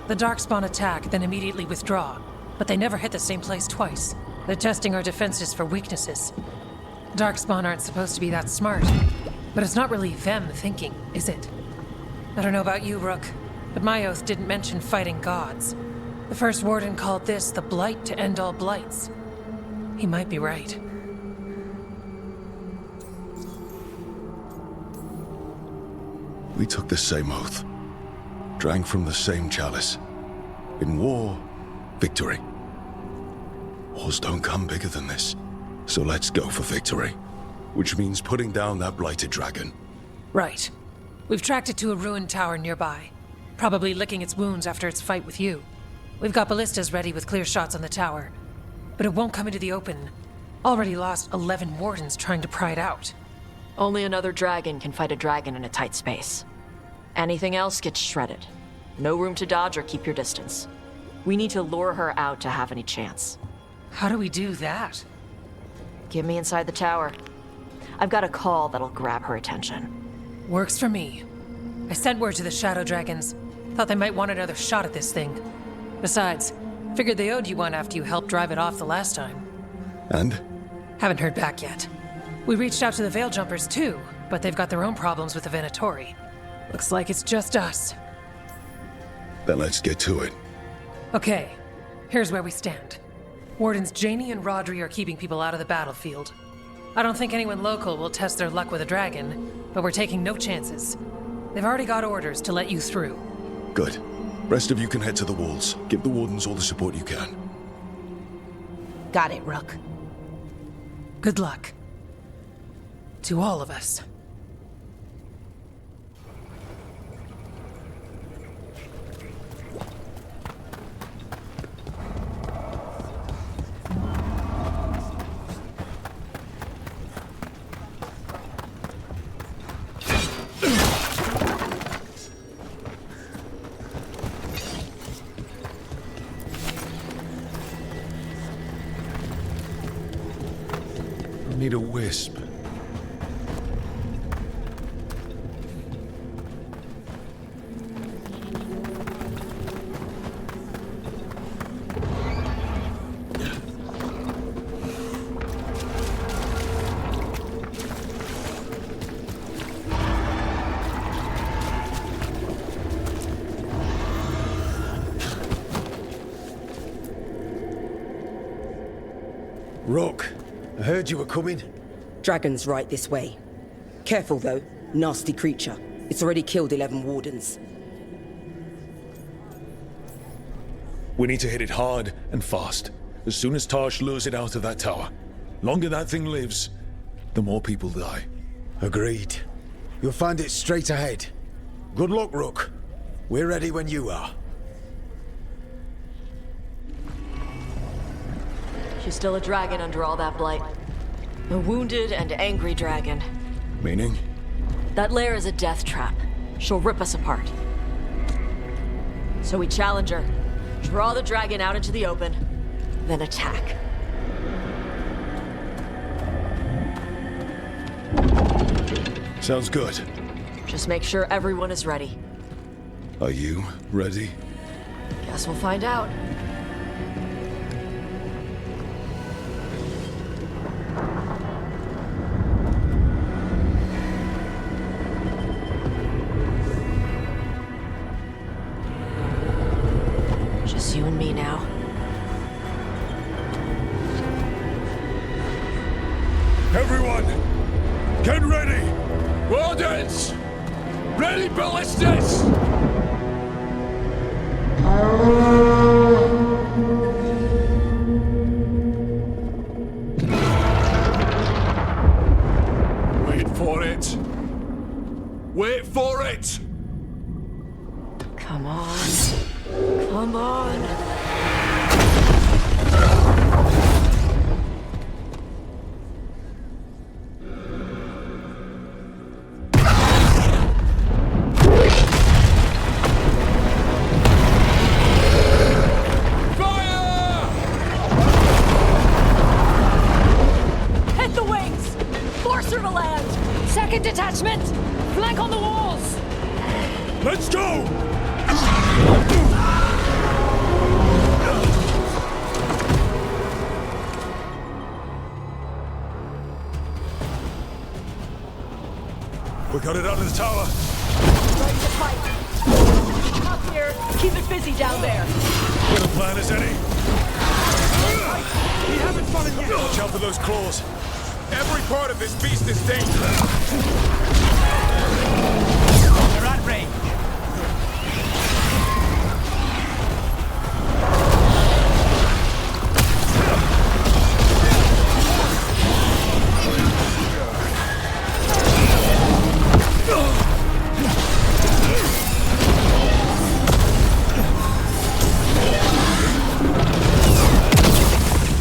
The Darkspawn attack, then immediately withdraw. But they never hit the same place twice. They're testing our defenses for weaknesses. Darkspawn aren't supposed to be that smart. But it's not really them thinking, is it? I don't know about you, Rook, but my oath didn't mention fighting gods. The first warden called this the blight to end all blights. He might be right. We took the same oath. Drank from the same chalice. In war, victory. Wars don't come bigger than this. So let's go for victory. Which means putting down that blighted dragon. Right. We've tracked it to a ruined tower nearby. Probably licking its wounds after its fight with you. We've got ballistas ready with clear shots on the tower. But it won't come into the open. Already lost 11 wardens trying to pry it out. Only another dragon can fight a dragon in a tight space. Anything else gets shredded. No room to dodge or keep your distance. We need to lure her out to have any chance. How do we do that? Get me inside the tower. I've got a call that'll grab her attention. Works for me. I sent word to the Shadow Dragons. Thought they might want another shot at this thing. Besides, figured they owed you one after you helped drive it off the last time. And? Haven't heard back yet. We reached out to the Veil Jumpers too, but they've got their own problems with the Venatori. Looks like it's just us. Then let's get to it. Okay, here's where we stand. Wardens Janie and Rodri are keeping people out of the battlefield. I don't think anyone local will test their luck with a dragon, but we're taking no chances. They've already got orders to let you through. Good. Rest of you can head to the walls. Give the wardens all the support you can. Got it, Rook. Good luck. To all of us. Need a wisp. Rock, I heard you were coming. Dragon's right this way. Careful though, nasty creature. It's already killed 11 wardens. We need to hit it hard and fast. As soon as Tarsh lures it out of that tower. Longer that thing lives, the more people die. Agreed. You'll find it straight ahead. Good luck, Rook. We're ready when you are. She's still a dragon under all that blight. A wounded and angry dragon. Meaning? That lair is a death trap. She'll rip us apart. So we challenge her, draw the dragon out into the open, then attack. Sounds good. Just make sure everyone is ready. Are you ready? Guess we'll find out. Get ready! Wardens! Ready ballistas! Wait for it! Wait for it! Come on. Come on. Hit the wings! Force her to land! Second detachment! Flank on the walls! Let's go! We got it out of the tower. Ready to fight. Up here. Keep it busy down there. Good a plan as any. We haven't fought it yet! Watch out for those claws. Every part of this beast is dangerous! They're at range.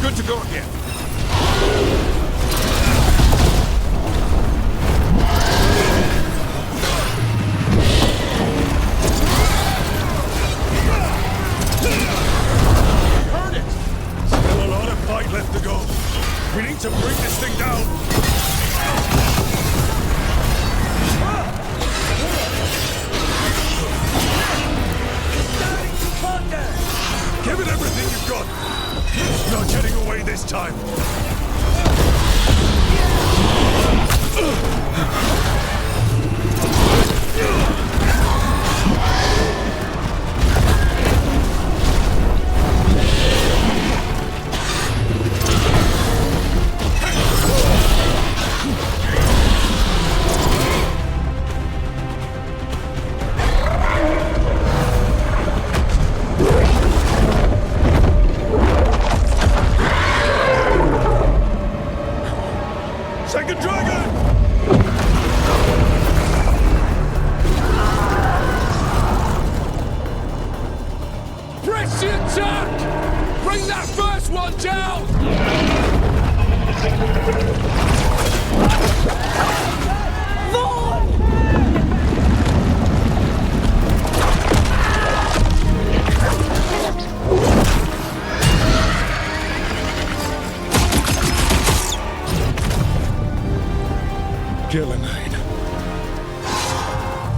Good to go again. Heard it! Still a lot of fight left to go. We need to bring this thing down. Give it everything you've got. Not getting away this time. Second dragon! Press the attack! Bring that first one down! Gillenade.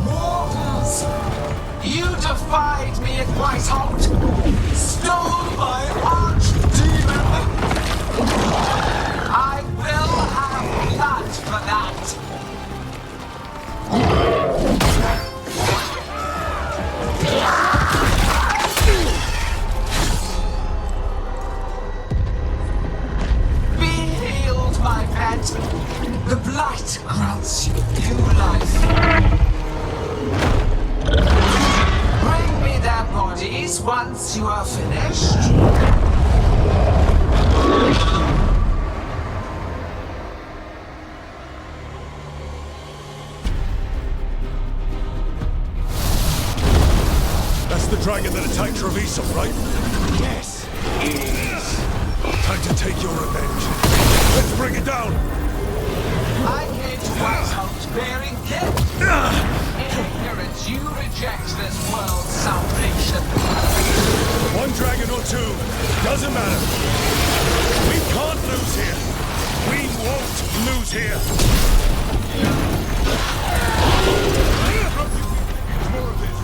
Mortals! You defied me at Whiteholt! Stole my archdemon! I will have blood for that! Be healed, my pet! The blight grants you new life. Bring me their bodies once you are finished. That's the dragon that attacked Treviso, right? Yes, it is. Time to take your revenge. Let's bring it down! I came to Whiteholt bearing gift. In ignorance, you reject this world's salvation. One dragon or two, doesn't matter. We can't lose here. We won't lose here. More of this.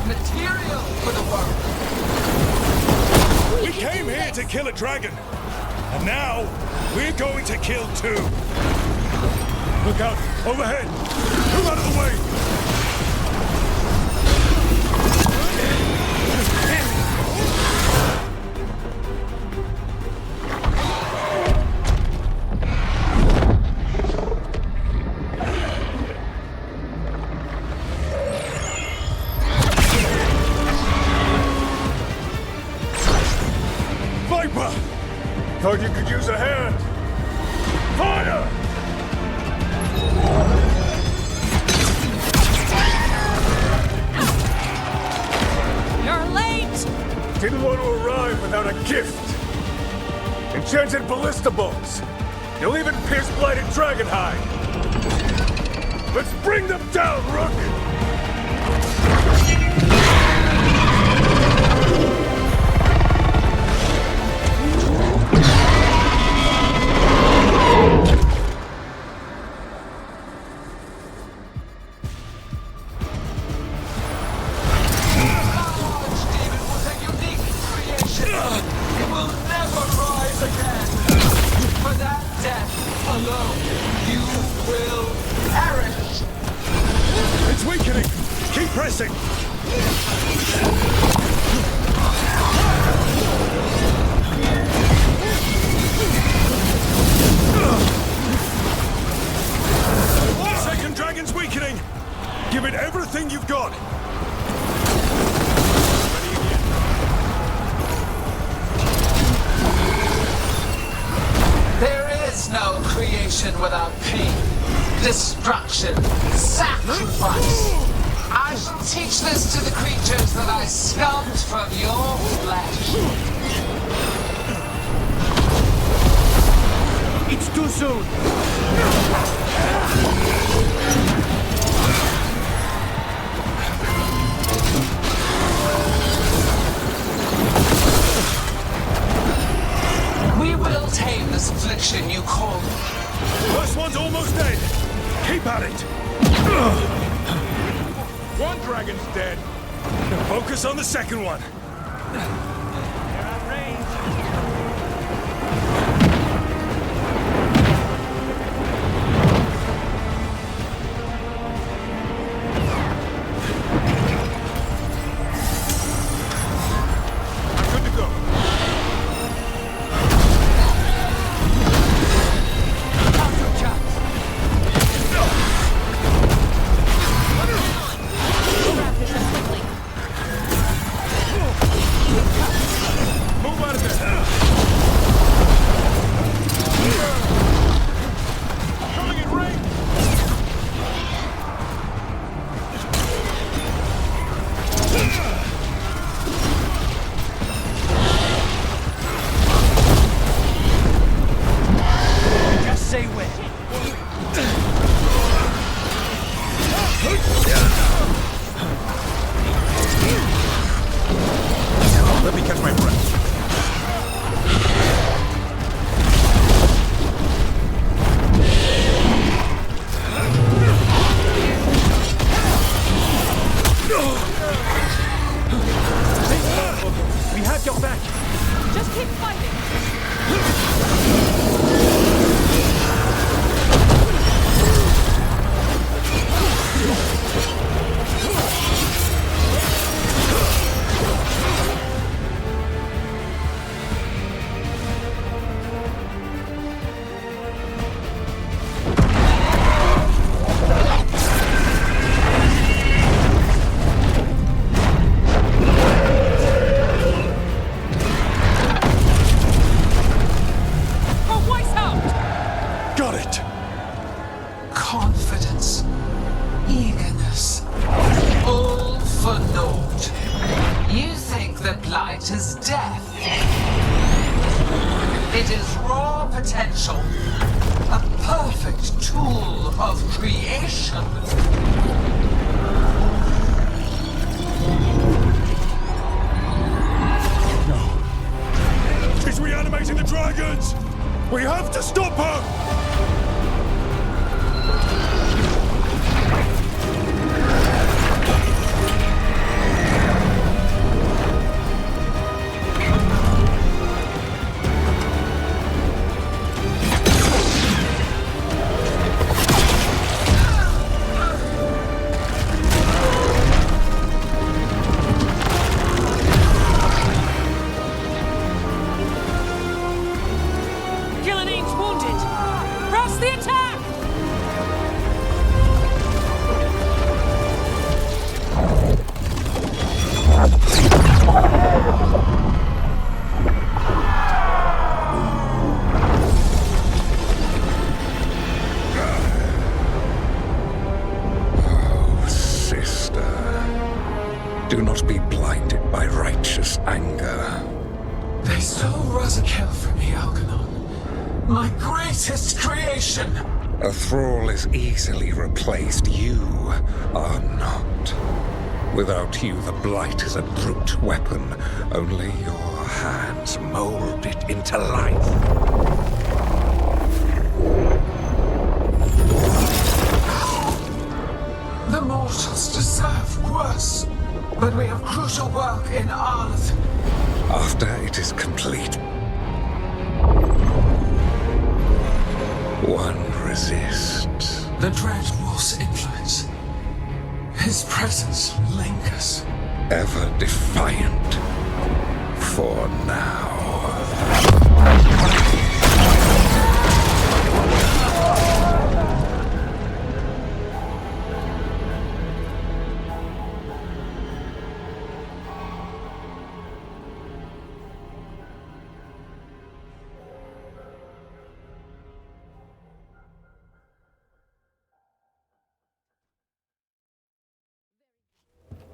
Material for the world. We came here to kill a dragon, and now we're going to kill two. Look out, overhead! Move out of the way! Thought you could use a hand. Fire! You're late! Didn't want to arrive without a gift. Enchanted ballista bolts. You'll even pierce blighted dragon hide. Let's bring them down, Rook! It's weakening! Keep pressing! Second dragon's weakening! Give it everything you've got! There is no creation without pain, destruction, sacrifice. I shall teach this to the creatures that I scummed from your flesh. It's too soon! We will tame this affliction you call me. First one's almost dead! Keep at it! One dragon's dead. Focus on the second one. Let me catch my breath. We have your back. Just keep fighting. Got it! Confidence, eagerness, all for naught. You think that blight is death. It is raw potential, a perfect tool of creation. No. She's reanimating the dragons! We have to stop her! Do not be blinded by righteous anger. They stole Razakil from me, Algernon. My greatest creation! A thrall is easily replaced. You are not. Without you, the Blight is a brute weapon. Only your hands mold it into life. The mortals deserve worse. But we have crucial work in Arleth. After it is complete, one resists. The Dreadwolf's influence. His presence lingers. Ever defiant. For now.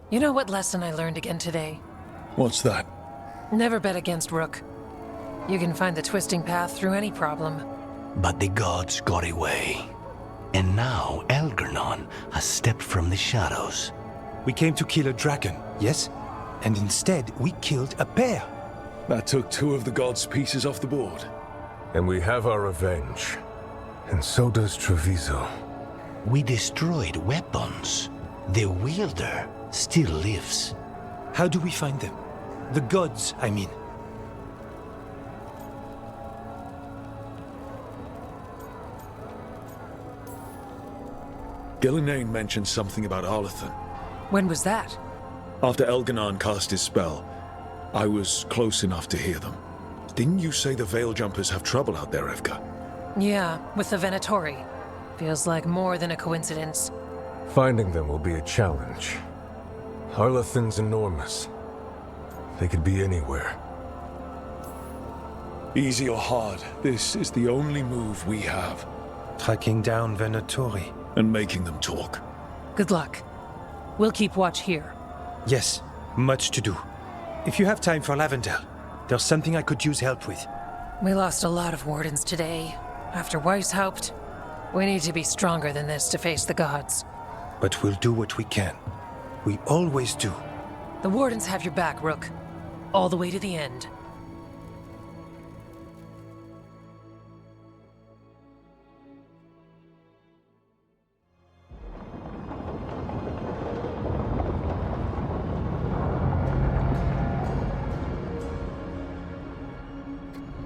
You know what lesson I learned again today? What's that? Never bet against Rook. You can find the twisting path through any problem. But the gods got away. And now Algernon has stepped from the shadows. We came to kill a dragon, yes? And instead, we killed a bear. That took 2 of the gods' pieces off the board. And we have our revenge. And so does Treviso. We destroyed weapons. The wielder still lives. How do we find them? The gods, I mean. Gillenane mentioned something about Arlethan. When was that? After Elganon cast his spell, I was close enough to hear them. Didn't you say the Veil Jumpers have trouble out there, Evka? Yeah, with the Venatori. Feels like more than a coincidence. Finding them will be a challenge. Arlethan's enormous. They could be anywhere. Easy or hard, this is the only move we have. Tracking down Venatori. And making them talk. Good luck. We'll keep watch here. Yes, much to do. If you have time for Lavendel, there's something I could use help with. We lost a lot of wardens today. After Weishaupt, we need to be stronger than this to face the gods. But we'll do what we can. We always do. The wardens have your back, Rook. All the way to the end.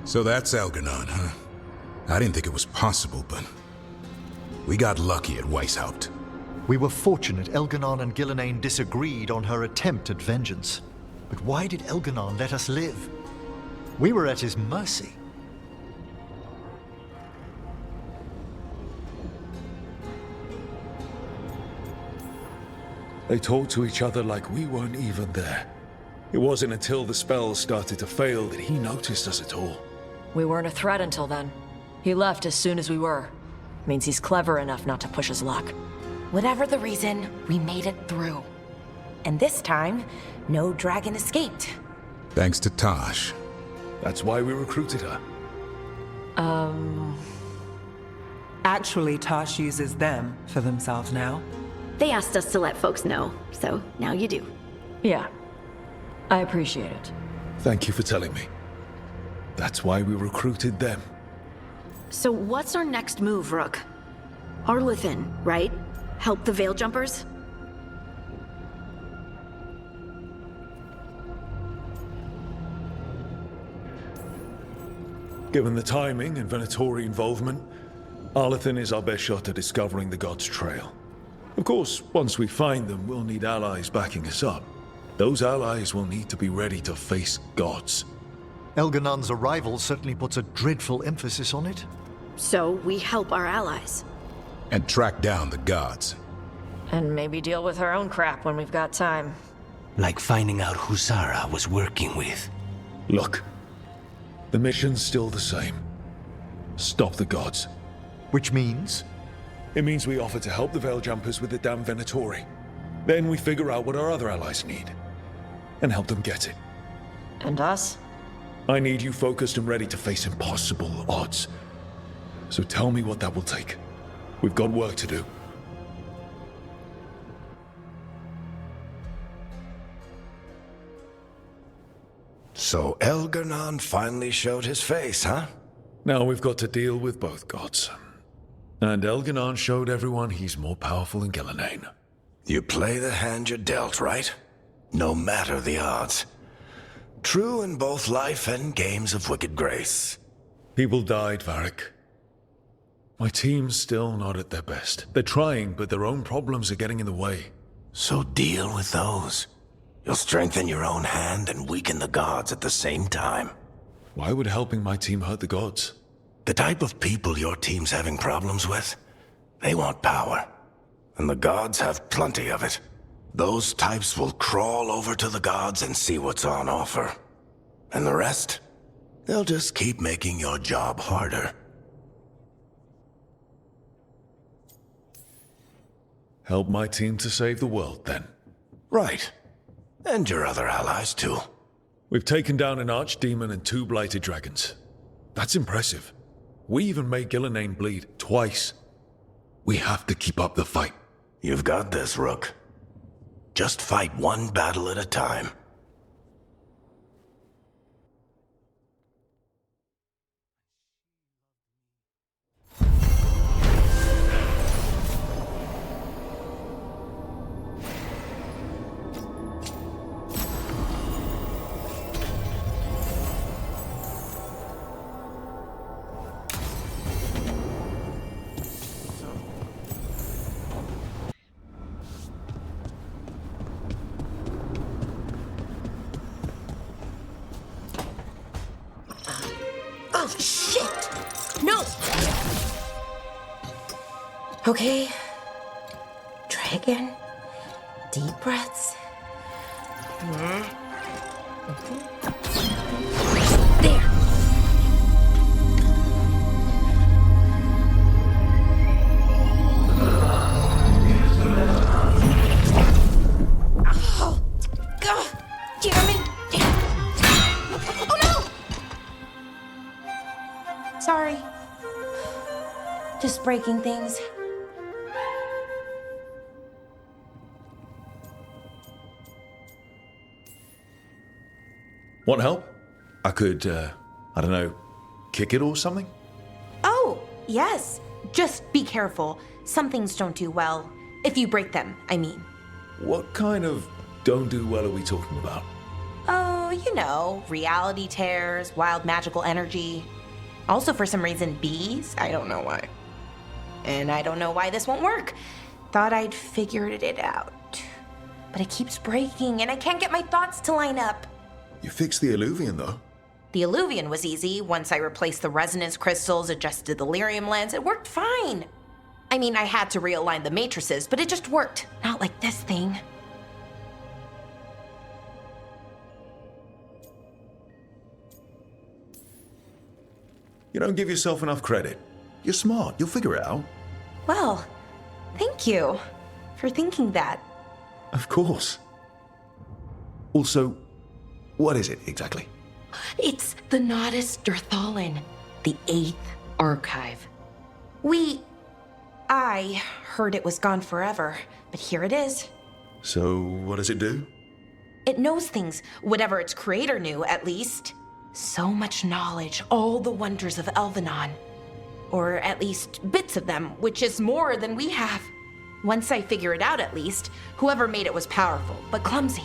So that's Algernon, huh? I didn't think it was possible, but we got lucky at Weishaupt. We were fortunate Elganon and Gillenane disagreed on her attempt at vengeance. But why did Elganon let us live? We were at his mercy. They talked to each other like we weren't even there. It wasn't until the spells started to fail that he noticed us at all. We weren't a threat until then. He left as soon as we were. Means he's clever enough not to push his luck. Whatever the reason, we made it through. And this time, no dragon escaped. Thanks to Tosh. That's why we recruited her. Actually, Tosh uses them for themselves now. They asked us to let folks know, so now you do. Yeah. I appreciate it. Thank you for telling me. That's why we recruited them. So what's our next move, Rook? Arlethan, right? Help the Veil Jumpers? Given the timing and Venatori involvement, Arlethan is our best shot at discovering the God's trail. Of course, once we find them, we'll need allies backing us up. Those allies will need to be ready to face gods. Elganon's arrival certainly puts a dreadful emphasis on it. So we help our allies. And track down the gods. And maybe deal with our own crap when we've got time. Like finding out who Zara was working with. Look, the mission's still the same. Stop the gods. Which means? It means we offer to help the Veil Jumpers with the damn Venatori. Then we figure out what our other allies need, and help them get it. And us? I need you focused and ready to face impossible odds. So tell me what that will take. We've got work to do. So Elgar'nan finally showed his face, huh? Now we've got to deal with both gods. And Elgar'nan showed everyone he's more powerful than Ghilanane. You play the hand you're dealt, right? No matter the odds. True in both life and games of wicked grace. People died, Varric. My team's still not at their best. They're trying, but their own problems are getting in the way. So deal with those. You'll strengthen your own hand and weaken the gods at the same time. Why would helping my team hurt the gods? The type of people your team's having problems with, they want power. And the gods have plenty of it. Those types will crawl over to the gods and see what's on offer. And the rest, they'll just keep making your job harder. Help my team to save the world, then. Right. And your other allies, too. We've taken down an archdemon and 2 blighted dragons. That's impressive. We even made Ghilanane bleed twice. We have to keep up the fight. You've got this, Rook. Just fight one battle at a time. Oh, shit! No! Okay. Try again. Deep breaths. There. Oh, God! Damn it! Oh, no! Sorry. Just breaking things. Want help? I could, I don't know, kick it or something? Oh, yes. Just be careful. Some things don't do well. If you break them, I mean. What kind of don't do well are we talking about? Oh, you know, reality tears, wild magical energy. Also, for some reason, bees. I don't know why. And I don't know why this won't work. Thought I'd figured it out. But it keeps breaking, and I can't get my thoughts to line up. You fixed the Illuvian, though. The Illuvian was easy. Once I replaced the resonance crystals, adjusted the lyrium lens, it worked fine. I mean, I had to realign the matrices, but it just worked. Not like this thing. You don't give yourself enough credit. You're smart. You'll figure it out. Well, thank you for thinking that. Of course. Also, what is it exactly? It's the Nodus Durthalin, the 8th archive. I heard it was gone forever, but here it is. So, what does it do? It knows things, whatever its creator knew, at least. So much knowledge, all the wonders of Elvenon. Or at least bits of them, which is more than we have. Once I figure it out, at least, whoever made it was powerful, but clumsy.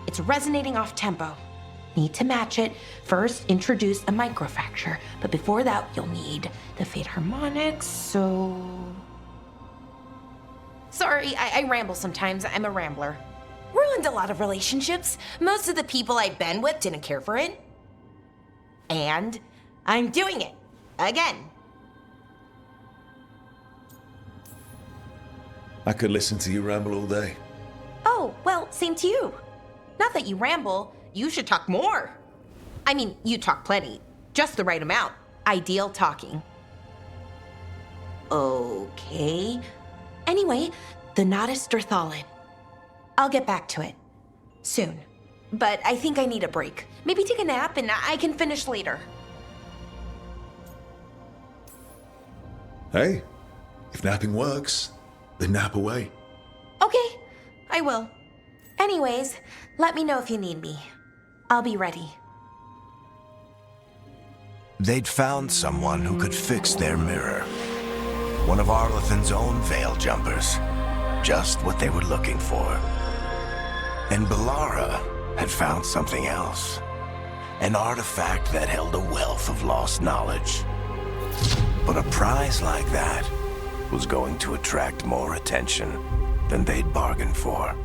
It's resonating off tempo. Need to match it. First, introduce a microfracture, but before that, you'll need the Fate Harmonics, so... Sorry, I ramble sometimes. I'm a rambler. Ruined a lot of relationships. Most of the people I've been with didn't care for it. And I'm doing it. Again. I could listen to you ramble all day. Oh, well, same to you. Not that you ramble, you should talk more. I mean, you talk plenty. Just the right amount. Ideal talking. Okay. Anyway, the Nodus Durthalin. I'll get back to it. Soon. But I think I need a break. Maybe take a nap and I can finish later. Hey, if napping works, then nap away. Okay, I will. Anyways, let me know if you need me. I'll be ready. They'd found someone who could fix their mirror. One of Arlathan's own Veil Jumpers. Just what they were looking for. And Bellara had found something else. An artifact that held a wealth of lost knowledge. But a prize like that was going to attract more attention than they'd bargained for.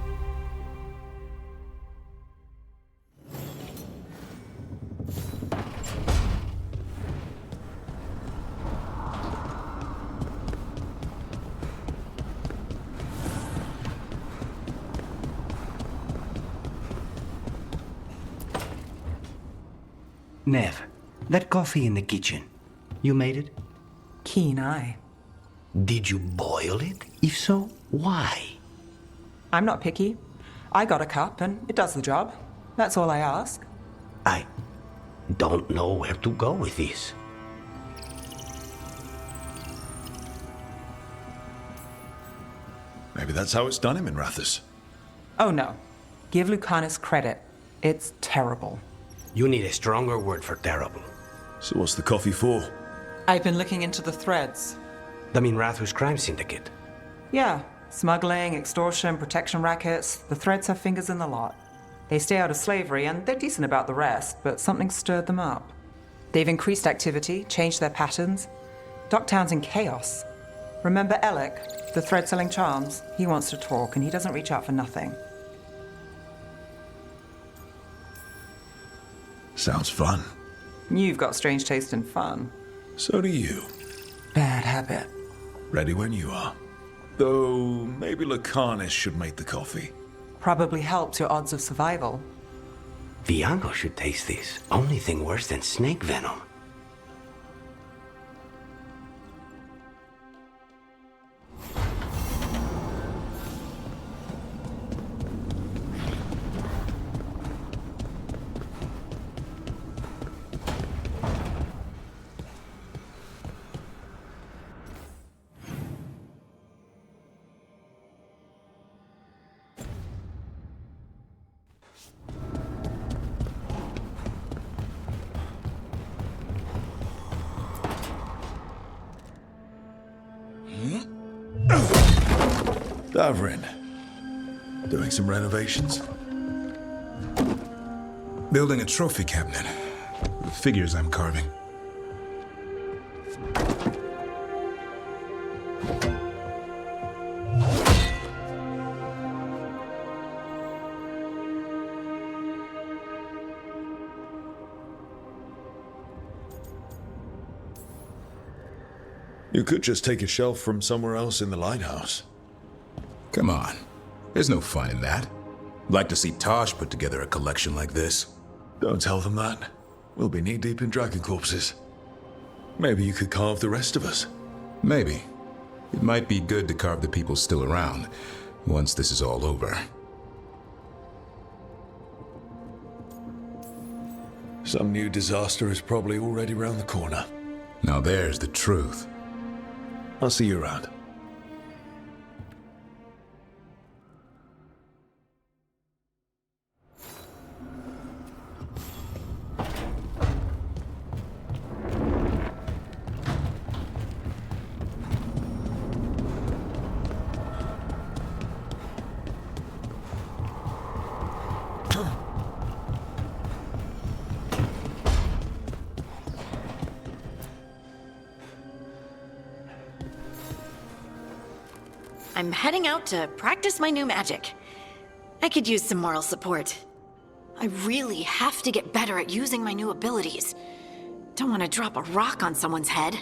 Nev, that coffee in the kitchen, you made it? Keen eye. Did you boil it? If so, why? I'm not picky. I got a cup and it does the job. That's all I ask. I don't know where to go with this. Maybe that's how it's done in Minrathous. Oh no. Give Lucanus credit. It's terrible. You need a stronger word for terrible. So what's the coffee for? I've been looking into the threads. The Minrathous crime syndicate. Yeah. Smuggling, extortion, protection rackets. The threads have fingers in the lot. They stay out of slavery and they're decent about the rest, but something stirred them up. They've increased activity, changed their patterns. Docktown's in chaos. Remember Alec, the thread-selling charms? He wants to talk and he doesn't reach out for nothing. Sounds fun. You've got strange taste in fun. So do you. Bad habit. Ready when you are. Though, maybe Lucanus should make the coffee. Probably helps your odds of survival. Viango should taste this. Only thing worse than snake venom. Davrin. Doing some renovations? Building a trophy cabinet. The figures I'm carving. You could just take a shelf from somewhere else in the lighthouse. Come on. There's no fun in that. Like to see Tosh put together a collection like this. Don't tell them that. We'll be knee-deep in dragon corpses. Maybe you could carve the rest of us. Maybe. It might be good to carve the people still around, once this is all over. Some new disaster is probably already round the corner. Now there's the truth. I'll see you around. I'm heading out to practice my new magic. I could use some moral support. I really have to get better at using my new abilities. Don't want to drop a rock on someone's head.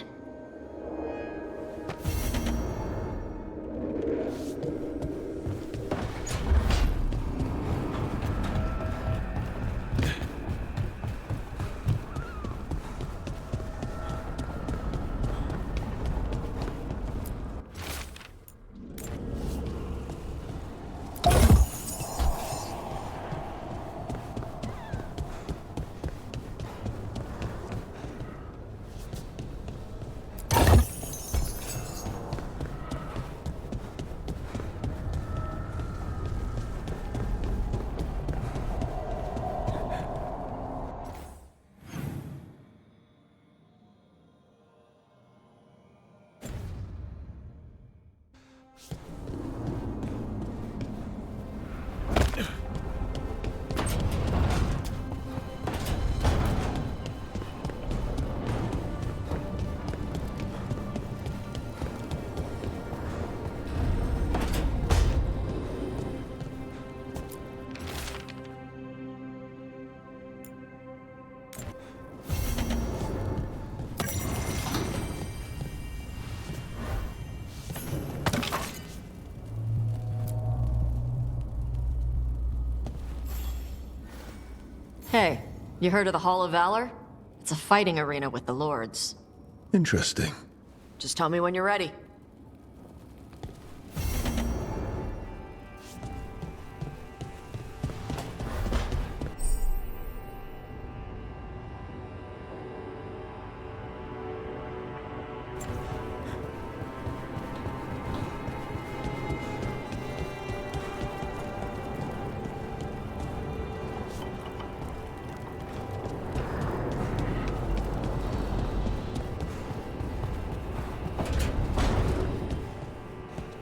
Hey, you heard of the Hall of Valor? It's a fighting arena with the lords. Interesting. Just tell me when you're ready.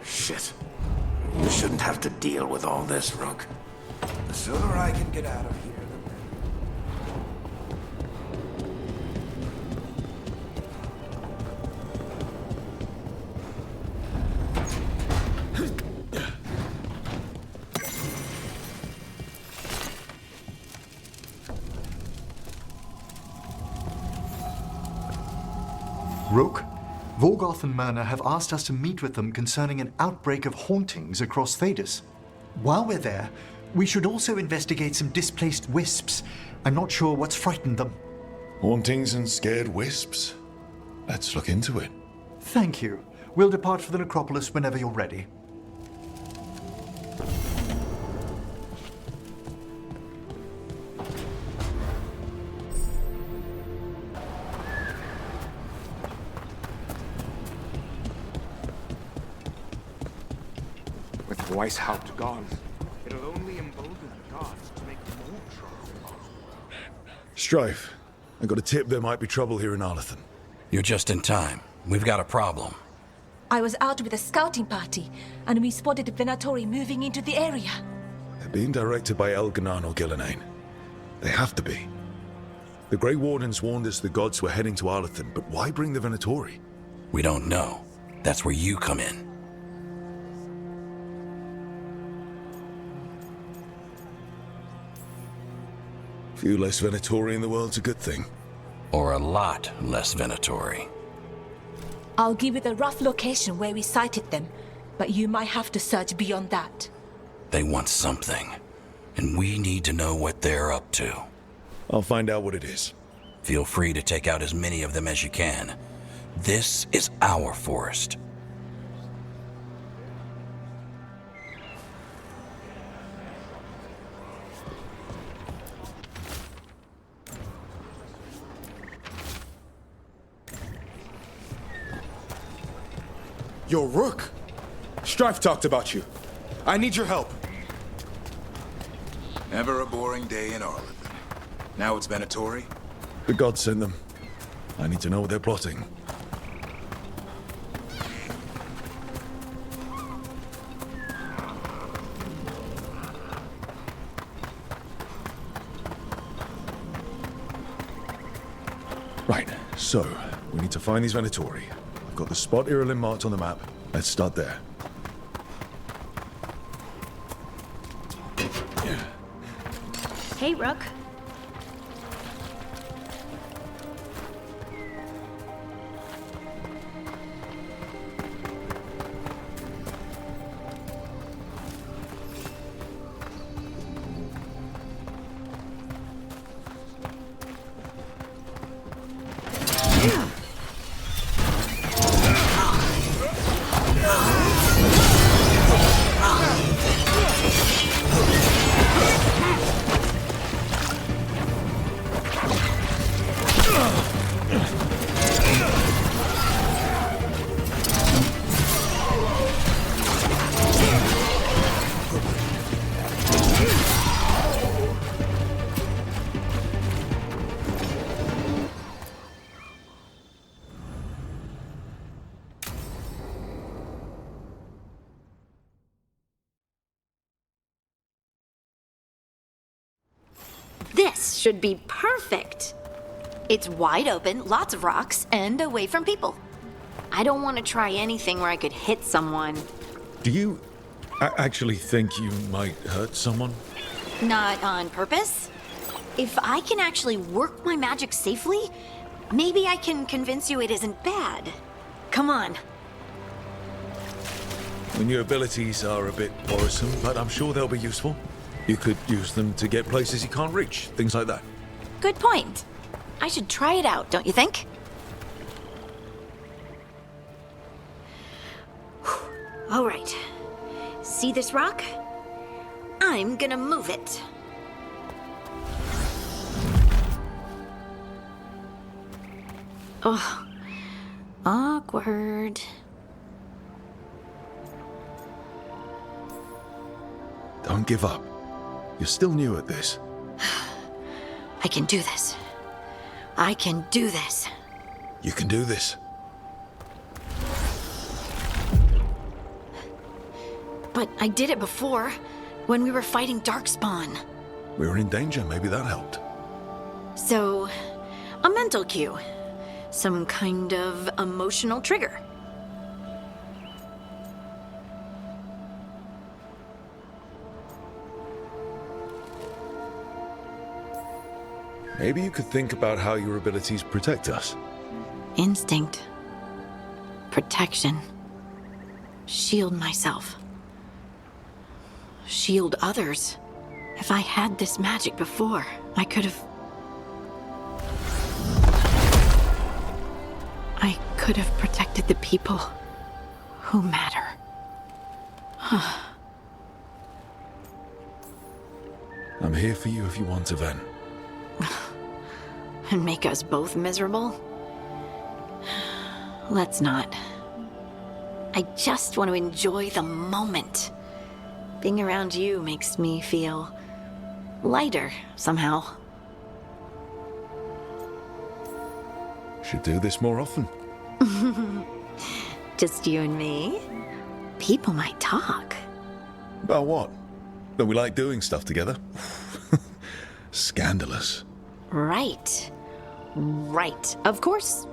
Shit. You shouldn't have to deal with all this, Rook. The sooner I can get out of here, the better. Rook, Vorgoth and Myrna have asked us to meet with them concerning an outbreak of hauntings across Thedas. While we're there, we should also investigate some displaced wisps. I'm not sure what's frightened them. Hauntings and scared wisps? Let's look into it. Thank you. We'll depart for the necropolis whenever you're ready. With Weishaupt gone, it'll only embolden the gods to make more trouble. Strife, I got a tip there might be trouble here in Arlathan. You're just in time. We've got a problem. I was out with a scouting party, and we spotted the Venatori moving into the area. They're being directed by Elganan or Gillenane. They have to be. The Grey Wardens warned us the gods were heading to Arlathan, but why bring the Venatori? We don't know. That's where you come in. Few less Venatori in the world's a good thing. Or a lot less Venatori. I'll give you the rough location where we sighted them, but you might have to search beyond that. They want something, and we need to know what they're up to. I'll find out what it is. Feel free to take out as many of them as you can. This is our forest. Yo, Rook! Strife talked about you. I need your help. Never a boring day in Arlathan. Now it's Venatori? The gods sent them. I need to know what they're plotting. Right, so, we need to find these Venatori. I've got the spot Irulan marked on the map. Let's start there. Hey, Rook. This should be perfect. It's wide open, lots of rocks, and away from people. I don't want to try anything where I could hit someone. Do you actually think you might hurt someone? Not on purpose. If I can actually work my magic safely, maybe I can convince you it isn't bad. Come on. The new abilities are a bit worrisome, but I'm sure they'll be useful. You could use them to get places you can't reach, things like that. Good point. I should try it out, don't you think? All right. See this rock? I'm gonna move it. Oh, awkward. Don't give up. You're still new at this. I can do this. I can do this. You can do this. But I did it before, when we were fighting Darkspawn. We were in danger, maybe that helped. So, a mental cue. Some kind of emotional trigger. Maybe you could think about how your abilities protect us. Instinct. Protection. Shield myself. Shield others. If I had this magic before, I could have... I could have protected the people who matter. I'm here for you if you want to, Ven. And make us both miserable? Let's not. I just want to enjoy the moment. Being around you makes me feel lighter somehow. Should do this more often. Just you and me? People might talk. About what? That we like doing stuff together? Scandalous. Right. Right. Of course.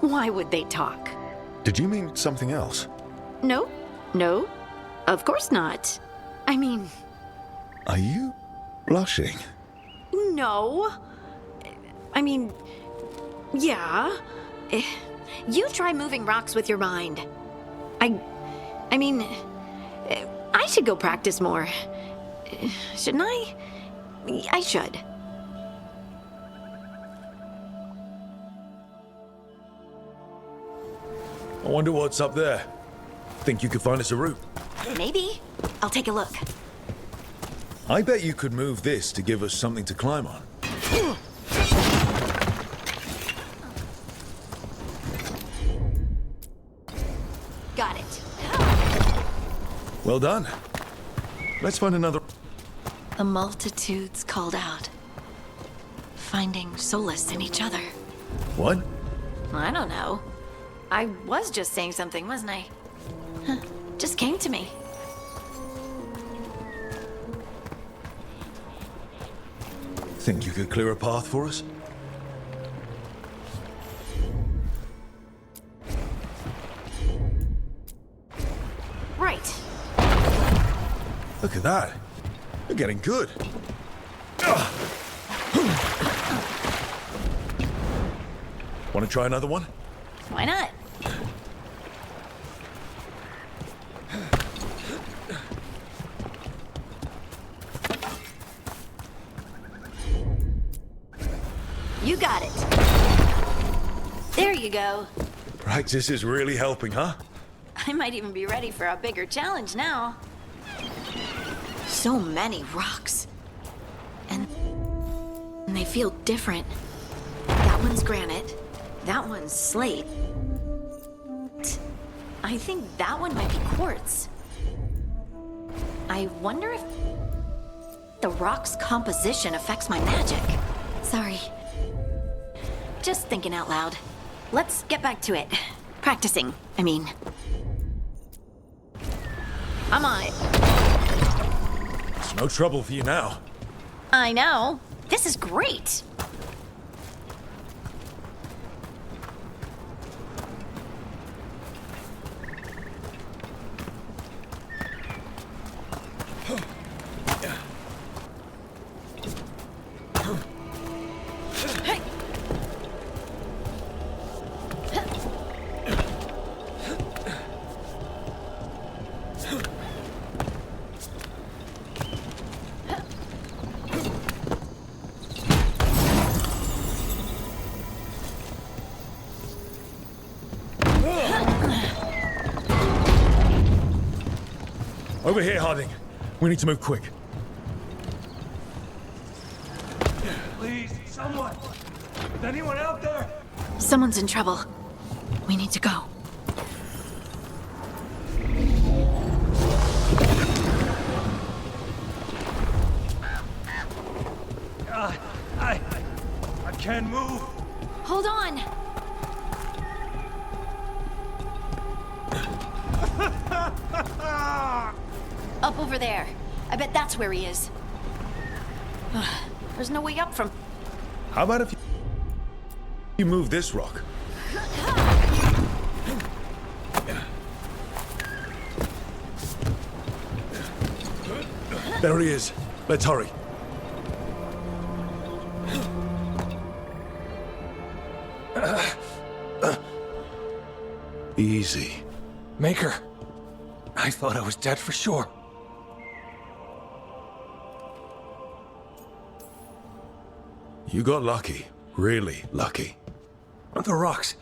Why would they talk? Did you mean something else? No. No. Of course not. I mean... Are you blushing? No. I mean... Yeah. You try moving rocks with your mind. I mean... I should go practice more. Shouldn't I? I should. I wonder what's up there. Think you could find us a route? Maybe. I'll take a look. I bet you could move this to give us something to climb on. Got it. Well done. Let's find another... The multitudes called out, finding solace in each other. What? I don't know. I was just saying something, wasn't I? Huh. Just came to me. Think you could clear a path for us? Right. Look at that. You're getting good. Want to try another one? Why not? You got it. There you go. Practice is really helping, huh? I might even be ready for a bigger challenge now. So many rocks. And they feel different. That one's granite. That one's slate. I think that one might be quartz. I wonder if the rock's composition affects my magic. Sorry. Just thinking out loud. Let's get back to it. Practicing, I mean. I'm on it. It's no trouble for you now. I know. This is great. Over here, Harding. We need to move quick. Please, someone! Is anyone out there? Someone's in trouble. We need to go. I can't move. Hold on! Up over there. I bet that's where he is. There's no way up from... How about if you move this rock? There he is. Let's hurry. Easy. Maker, I thought I was dead for sure. You got lucky. Really lucky. The rocks.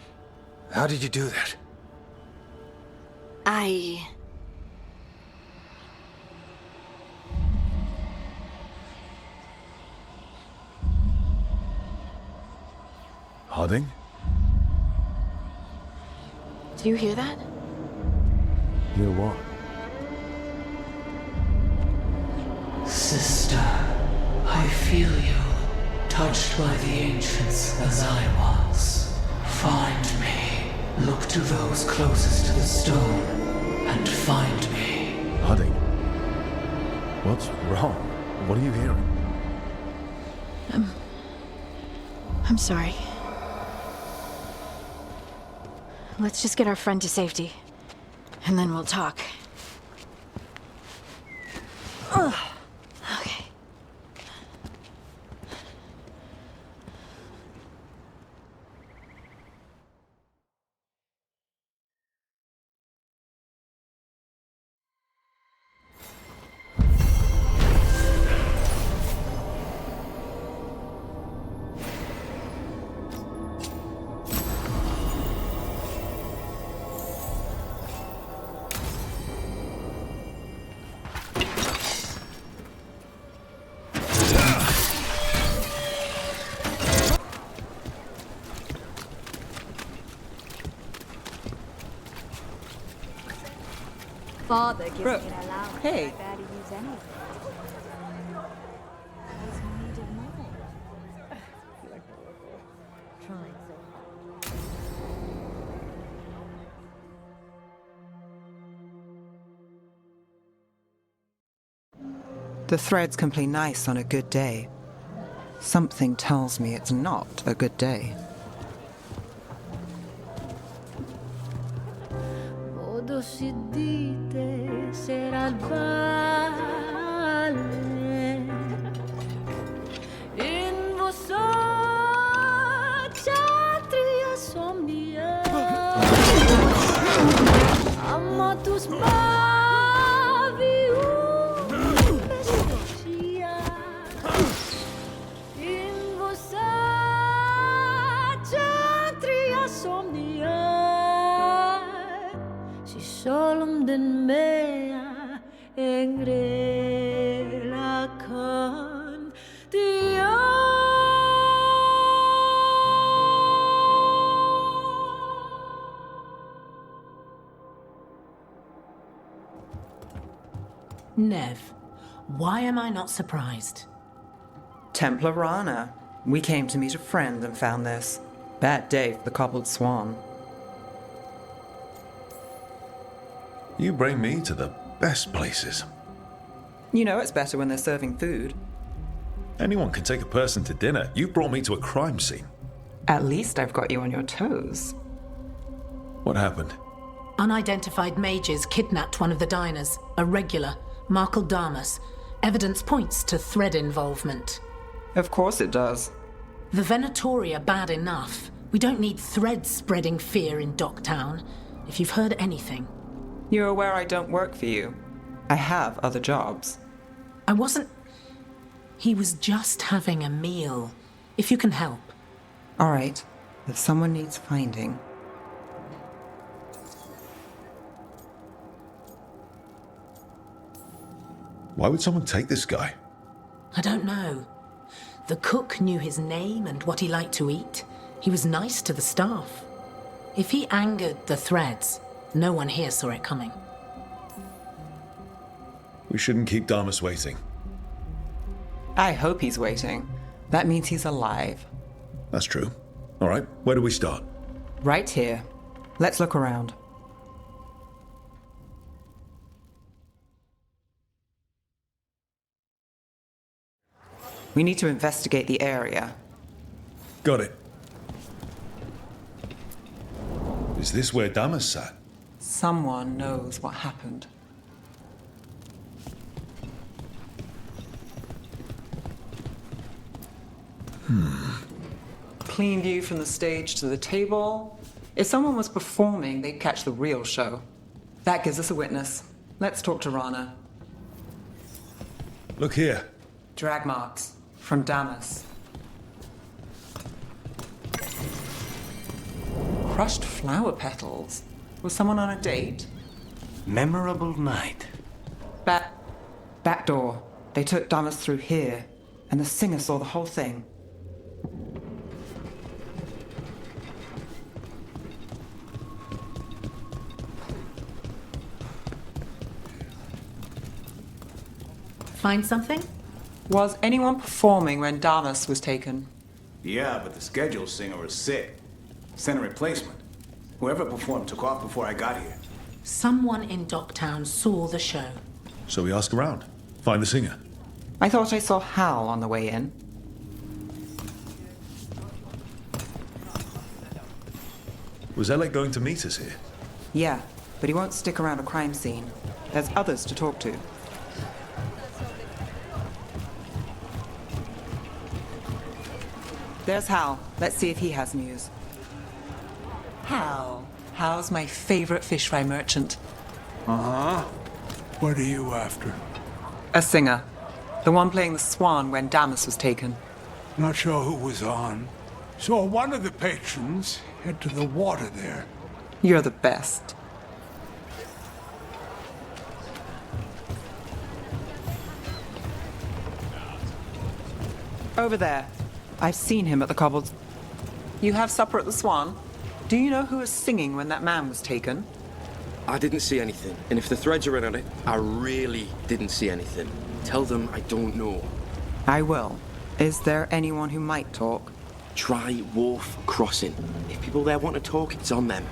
How did you do that? Harding? Do you hear that? Hear what? Sister, I feel you, touched by the ancients as I was. Find me. Look to those closest to the stone, and find me. Harding? What's wrong? What are you hearing? I'm sorry. Let's just get our friend to safety, and then we'll talk. Ugh. Okay. Father gives Brooke. me an allowance. Hey. I better use anything. Always needed more. Trying so hard. The threads can play nice on a good day. Something tells me it's not a good day. Modo si dite sarà il vale in vostra ksatria somnia amatus in vostra ksatria somnia si solemn den mea engrela kan dia. Nev, why am I not surprised? Templar Rana. We came to meet a friend and found this. Bad day for the cobbled swan. You bring me to the best places. You know it's better when they're serving food. Anyone can take a person to dinner. You brought me to a crime scene. At least I've got you on your toes. What happened? Unidentified mages kidnapped one of the diners, a regular, Markle Damas. Evidence points to thread involvement. Of course it does. The Venatori are bad enough. We don't need threads spreading fear in Docktown. If you've heard anything. You're aware I don't work for you. I have other jobs. I wasn't... He was just having a meal. If you can help. All right. If someone needs finding... Why would someone take this guy? I don't know. The cook knew his name and what he liked to eat. He was nice to the staff. If he angered the Threads, no one here saw it coming. We shouldn't keep Damas waiting. I hope he's waiting. That means he's alive. That's true. All right, where do we start? Right here. Let's look around. We need to investigate the area. Got it. Is this where Damas sat? Someone knows what happened. Clean view from the stage to the table. If someone was performing, they'd catch the real show. That gives us a witness. Let's talk to Rana. Look here. Drag marks from Damas. Crushed flower petals. Was someone on a date? Memorable night. Back door. They took Damas through here, and the singer saw the whole thing. Find something? Was anyone performing when Damas was taken? Yeah, but the scheduled singer was sick. Sent a replacement. Whoever performed took off before I got here. Someone in Docktown saw the show. So we ask around. Find the singer. I thought I saw Hal on the way in. Was Alec going to meet us here? Yeah, but he won't stick around a crime scene. There's others to talk to. There's Hal. Let's see if he has news. Hal. Hal's my favorite fish fry merchant. Uh-huh. What are you after? A singer. The one playing the swan when Damas was taken. Not sure who was on. Saw one of the patrons head to the water there. You're the best. Over there. I've seen him at the cobbled. You have supper at the Swan? Do you know who was singing when that man was taken? I didn't see anything, and if the Threads are in on it, I really didn't see anything. Tell them I don't know. I will. Is there anyone who might talk? Try Wolf Crossing. If people there want to talk, it's on them.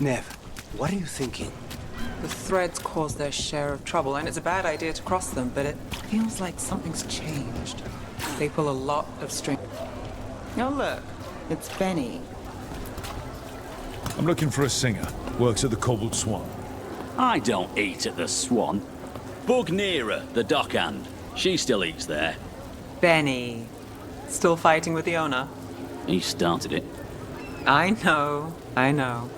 Nev, what are you thinking? The Threads caused their share of trouble, and it's a bad idea to cross them, but it feels like something's changed. They pull a lot of string. Oh, look. It's Benny. I'm looking for a singer. Works at the Cobbled Swan. I don't eat at the Swan. Bug Nearer, the dockhand. She still eats there. Benny. Still fighting with the owner? He started it. I know. I know.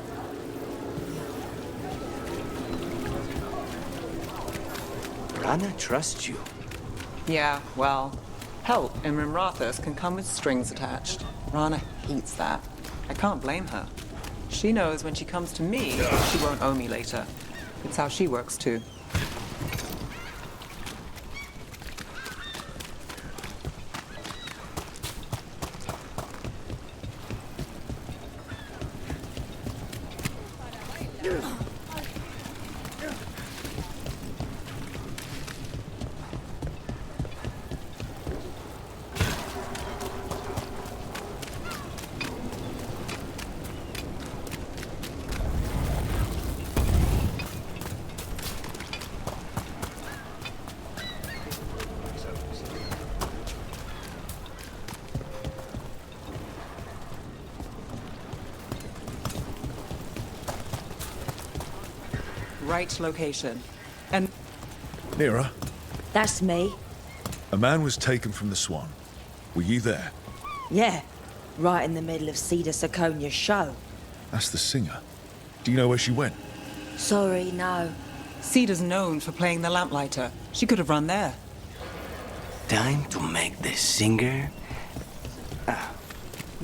Rana trusts you. Yeah, well, help in Rimrathas can come with strings attached. Rana hates that. I can't blame her. She knows when she comes to me, she won't owe me later. It's how she works too. Right location. And... Nira, That's me. a man was taken from the Swan. Were you there? Yeah, right in the middle of Cedar Siconia's show. That's the singer. Do you know where she went? Sorry, no. Cedar's known for playing the lamplighter. She could have run there. Time to make the singer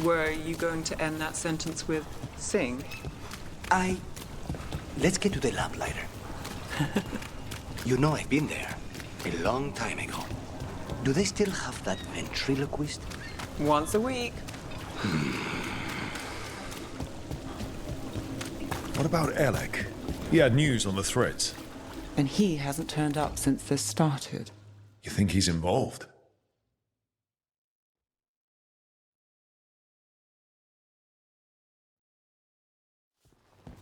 Were you going to end that sentence with sing? Let's get to the lamplighter. You know I've been there a long time ago. Do they still have that ventriloquist? Once a week. What about Alec? He had news on the threads. And he hasn't turned up since this started. You think he's involved?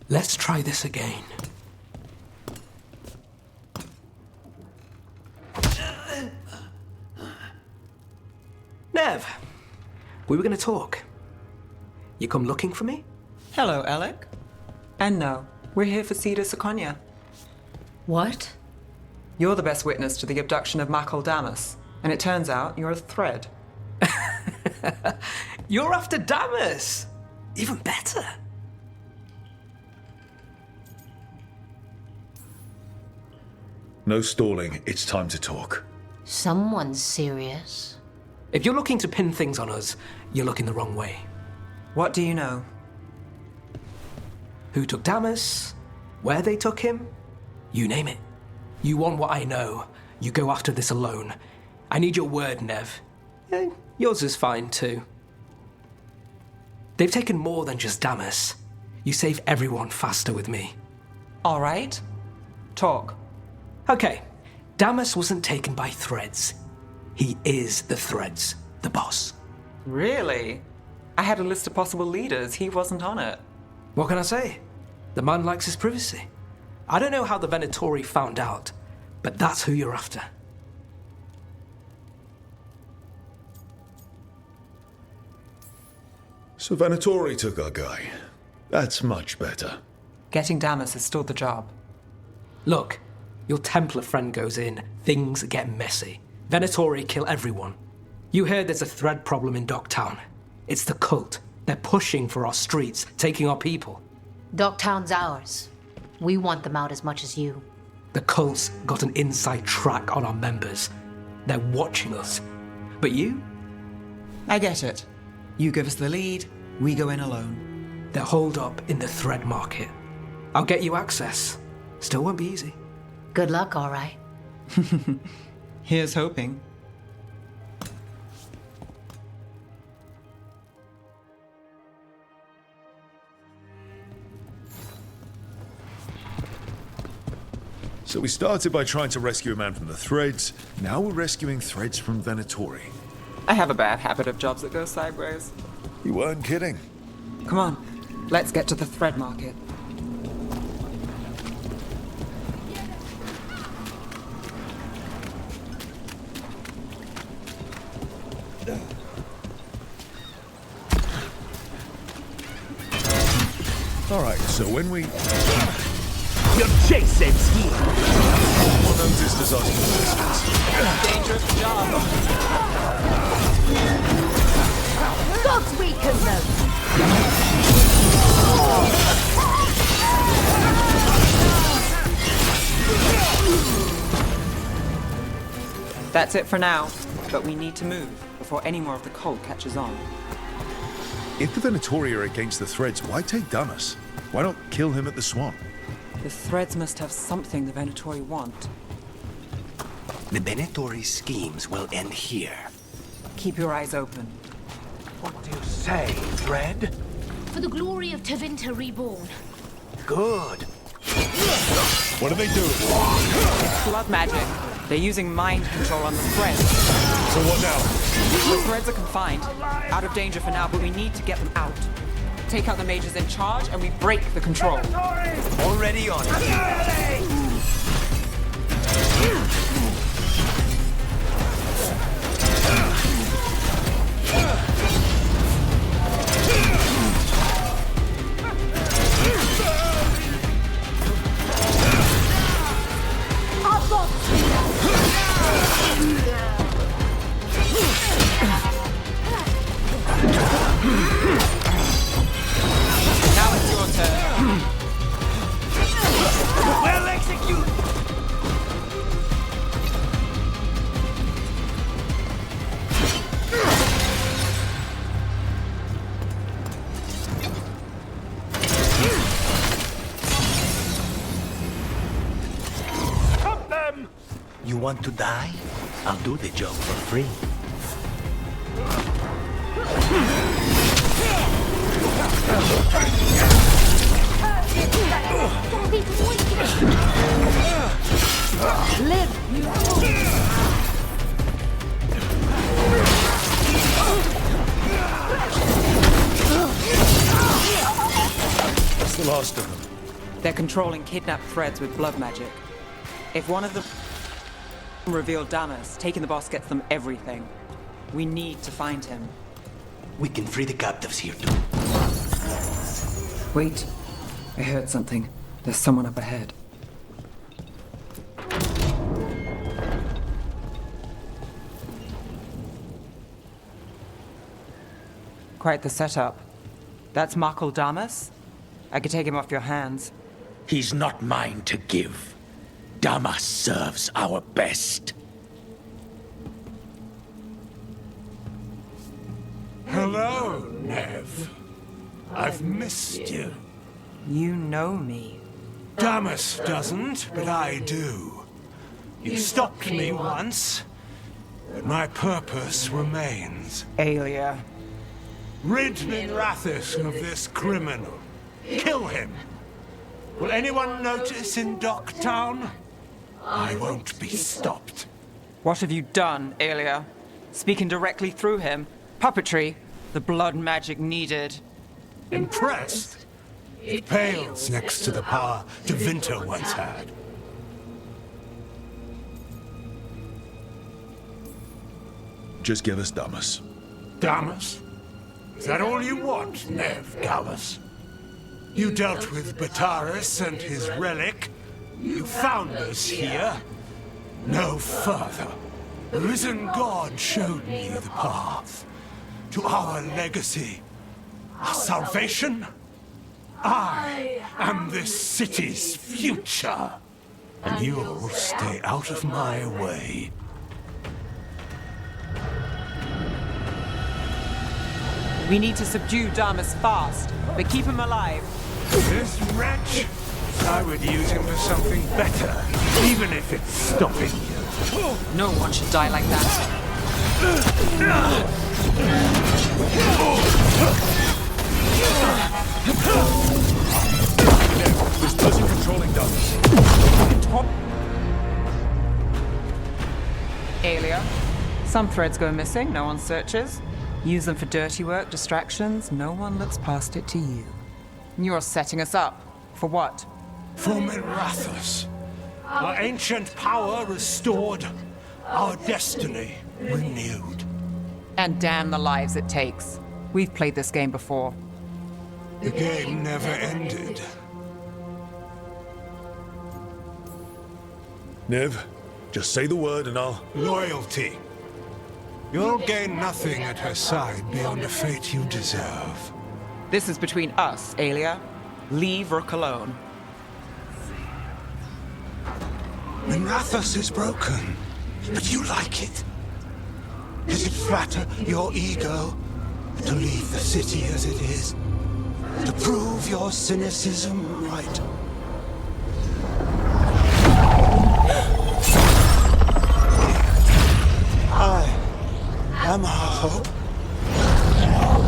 Let's try this again. Nev, we were going to talk. You come looking for me? Hello, Alec. And no, we're here for Cedar Seconia. What? You're the best witness to the abduction of Makal Damas, and it turns out you're a thread. You're after Damas! Even better. No stalling, it's time to talk. Someone's serious. If you're looking to pin things on us, you're looking the wrong way. What do you know? Who took Damas? Where they took him? You name it. You want what I know. You go after this alone. I need your word, Nev. Yours is fine, too. They've taken more than just Damas. You save everyone faster with me. All right. Talk. Okay. Damas wasn't taken by threads. He is the threads, the boss. Really? I had a list of possible leaders. He wasn't on it. What can I say? The man likes his privacy. I don't know how the Venatori found out, but that's who you're after. So Venatori took our guy. That's much better. Getting Damas is still the job. Look, your Templar friend goes in, things get messy. Venatori kill everyone. You heard there's a thread problem in Docktown. It's the cult. They're pushing for our streets, taking our people. Docktown's ours. We want them out as much as you. The cult's got an inside track on our members. They're watching us. But you? I get it. You give us the lead, we go in alone. They're holed up in the thread market. I'll get you access. Still won't be easy. Good luck, all right. Here's hoping. So we started by trying to rescue a man from the threads. Now we're rescuing threads from Venatori. I have a bad habit of jobs that go sideways. You weren't kidding. Come on, let's get to the thread market. All right, so when we... Your Jason's here! More noticed as us resistance. Dangerous job. Gods weaken them! That's it for now, but we need to move before any more of the cult catches on. If the Venatori are against the threads, why take Damas? Why not kill him at the Swan? The threads must have something the Venatori want. The Venatori schemes will end here. Keep your eyes open. What do you say, Thread? For the glory of Tevinter Reborn. Good. What are they doing? It's blood magic. They're using mind control on the threads. So what now? The threads are confined. Out of danger for now, but we need to get them out. Take out the mages in charge and we break the control. Already on it. Now it's your turn. Well executed! You want to die? I'll do the job for free. Live, you What's the last of them? They're controlling kidnapped threads with blood magic. If one of them revealed Damas, taking the boss gets them everything. We need to find him. We can free the captives here too. Wait. I heard something. There's someone up ahead. Quite the setup. That's Makul Damas? I could take him off your hands. He's not mine to give. Damas serves our best. Hello, Nev. I've missed you. You know me. Damas doesn't, but I do. You stopped me once, but my purpose remains. Aelia. Rid Minrathous of this criminal. Kill him. Will anyone notice in Docktown? I won't be stopped. What have you done, Aelia? Speaking directly through him? Puppetry? The blood magic needed. Impressed? It pales next to the power Devinter once had. Just give us Damas. Damas? Is that all you want, Nev Gallus? You dealt with Bataris and his relic. You found us here. No further. The risen God showed me the path to our legacy, our salvation. I am this city's future, and you'll stay out of my way. We need to subdue Damas fast, but keep him alive. This wretch? I would use him for something better, even if it's stopping you. No one should die like that. This person controlling Damas. Aelia, some threads go missing, no one searches. Use them for dirty work, distractions, no one looks past it to you. You're setting us up. For what? For Minrathous. Our ancient power restored, our destiny renewed. And damn the lives it takes. We've played this game before. The game never ended. Nev, just say the word and I'll... Loyalty. You'll gain nothing at her side beyond a fate you deserve. This is between us, Aelia. Leave Rook alone. Minrathous is broken, but you like it. Does it flatter your ego to leave the city as it is? To prove your cynicism right? I am our hope.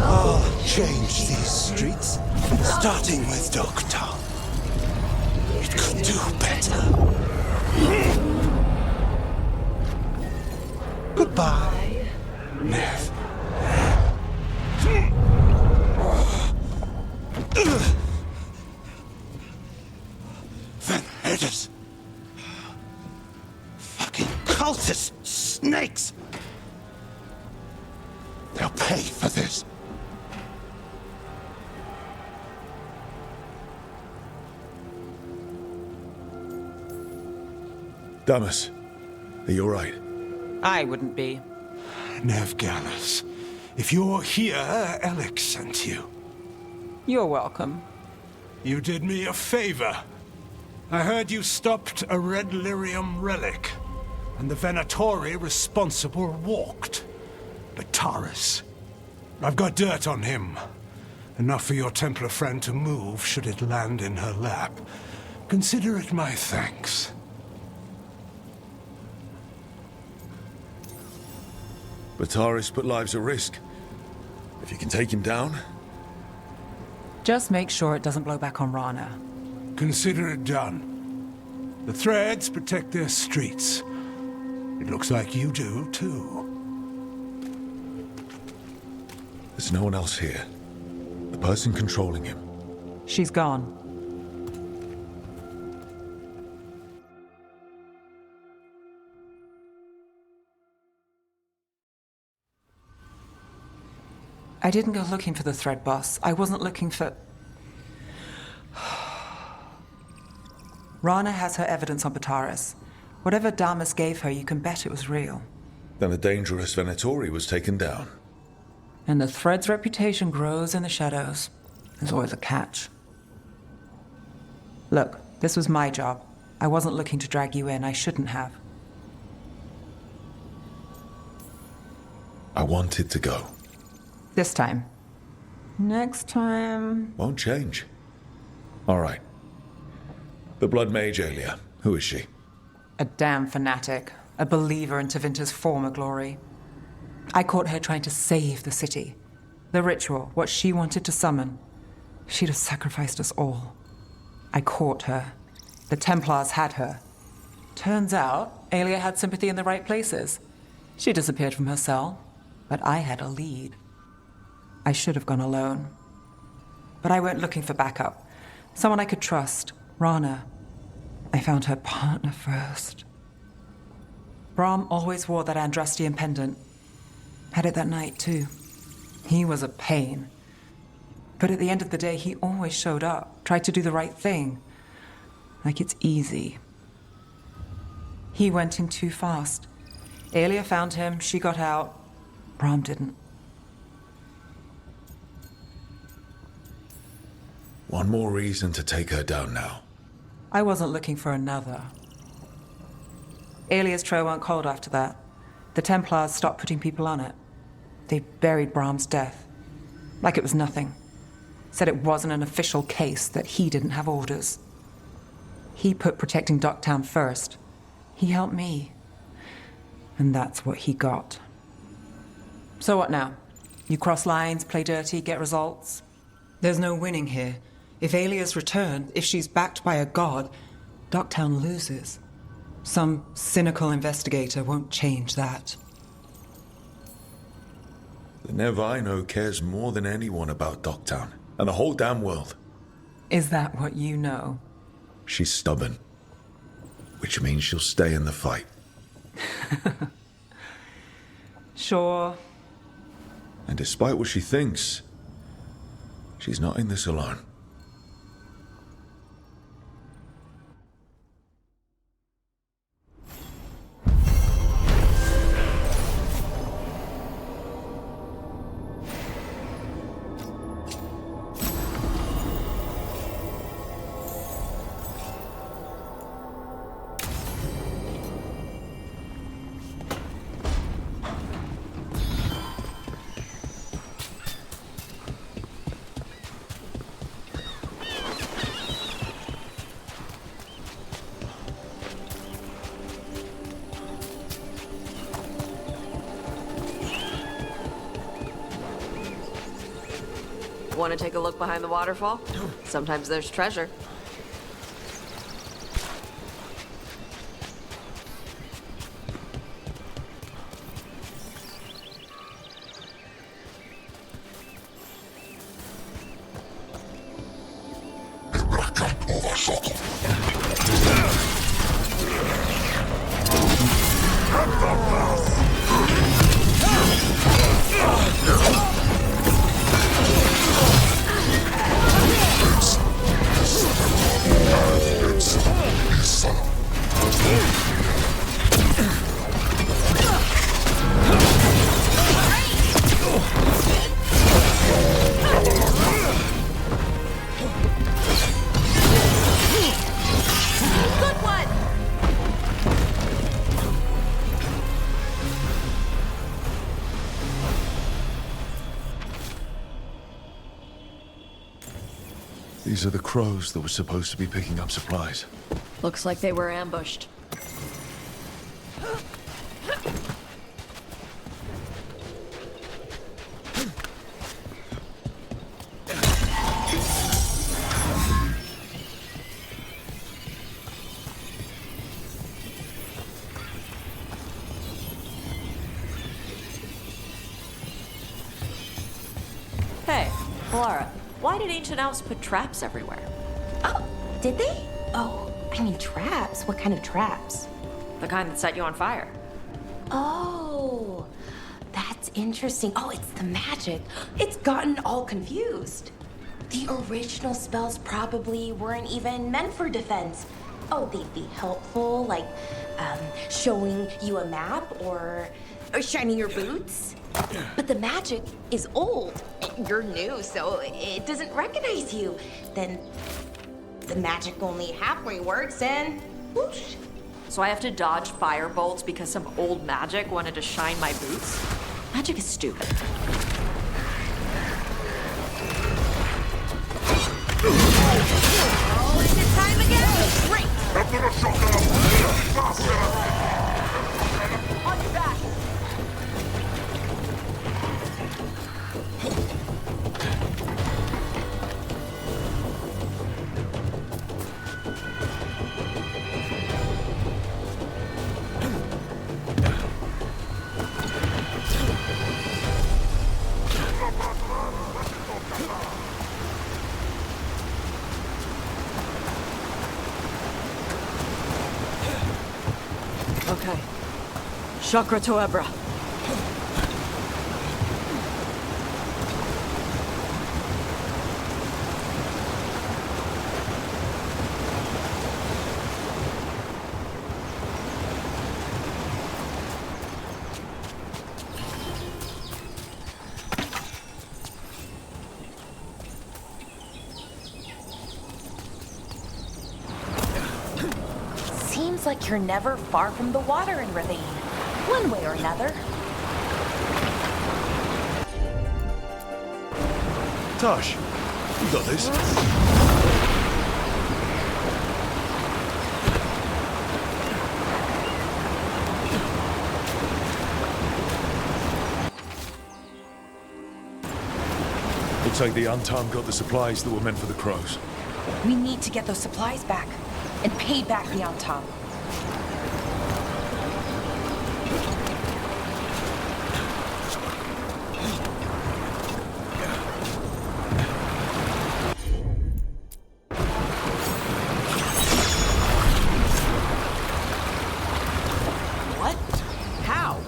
I'll change these streets, starting with Docktown. It could do better. Goodbye, Nev. Van Heders. Fucking cultist snakes. They'll pay for this. Damas, are you alright? I wouldn't be. Nev Gallus, if you're here, Alec sent you. You're welcome. You did me a favor. I heard you stopped a red lyrium relic, and the Venatori responsible walked. Bataris. I've got dirt on him. Enough for your Templar friend to move should it land in her lap. Consider it my thanks. Bataris put lives at risk. If you can take him down... Just make sure it doesn't blow back on Rana. Consider it done. The Threads protect their streets. It looks like you do, too. There's no one else here. The person controlling him. She's gone. I didn't go looking for the Thread boss. I wasn't looking for... Rana has her evidence on Bataris. Whatever Damas gave her, you can bet it was real. Then a dangerous Venatori was taken down. And the Thread's reputation grows in the shadows. There's always a catch. Look, this was my job. I wasn't looking to drag you in. I shouldn't have. I wanted to go. This time. Next time... Won't change. All right. The Blood Mage Aelia. Who is she? A damn fanatic. A believer in Tevinter's former glory. I caught her trying to save the city. The ritual, what she wanted to summon. She'd have sacrificed us all. I caught her. The Templars had her. Turns out, Aelia had sympathy in the right places. She disappeared from her cell, but I had a lead. I should have gone alone. But I went looking for backup. Someone I could trust. Rana. I found her partner first. Brahm always wore that Andrastian pendant. Had it that night, too. He was a pain. But at the end of the day, he always showed up, tried to do the right thing. Like it's easy. He went in too fast. Aelia found him, she got out. Brahm didn't. One more reason to take her down now. I wasn't looking for another. Aelia's trail went cold after that. The Templars stopped putting people on it. They buried Brahm's death. Like it was nothing. Said it wasn't an official case, that he didn't have orders. He put protecting Docktown first. He helped me. And that's what he got. So what now? You cross lines, play dirty, get results? There's no winning here. If Aelia's returned, if she's backed by a god, Docktown loses. Some cynical investigator won't change that. The Nev I know cares more than anyone about Docktown, and the whole damn world. Is that what you know? She's stubborn. Which means she'll stay in the fight. Sure. And despite what she thinks, she's not in this alone. Want to take a look behind the waterfall? Sometimes there's treasure. These are the crows that were supposed to be picking up supplies. Looks like they were ambushed. Alara, why did ancient elves put traps everywhere? Oh, did they? Oh, I mean traps? What kind of traps? The kind that set you on fire. Oh, that's interesting. Oh, it's the magic. It's gotten all confused. The original spells probably weren't even meant for defense. Oh, they'd be helpful, like showing you a map or shining your boots. But the magic is old. You're new, so it doesn't recognize you. Then the magic only halfway works and whoosh. So I have to dodge fire bolts because some old magic wanted to shine my boots? Magic is stupid. Oh, is it time again? Great! On your back! Okay. Chakra Toebra. Seems like you're never far from the water in Ravine, one way or another. Tosh, you got this. Looks like the Untown got the supplies that were meant for the crows. We need to get those supplies back and pay back the Antam. What? How?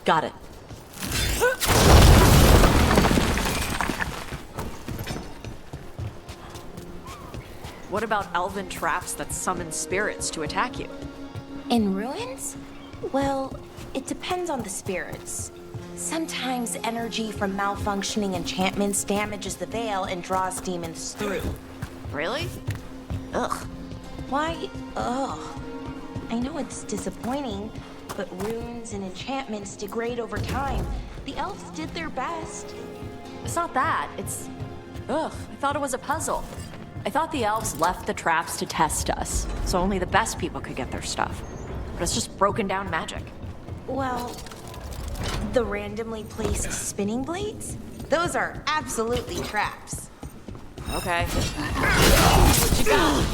Got it. What about elven traps that summon spirits to attack you? In ruins? Well, it depends on the spirits. Sometimes energy from malfunctioning enchantments damages the veil and draws demons through. Really? Ugh. Why? Ugh. I know it's disappointing, but runes and enchantments degrade over time. The elves did their best. It's not that. It's... Ugh, I thought it was a puzzle. I thought the elves left the traps to test us, so only the best people could get their stuff. But it's just broken down magic. Well, the randomly placed spinning blades? Those are absolutely traps. Okay. What you got?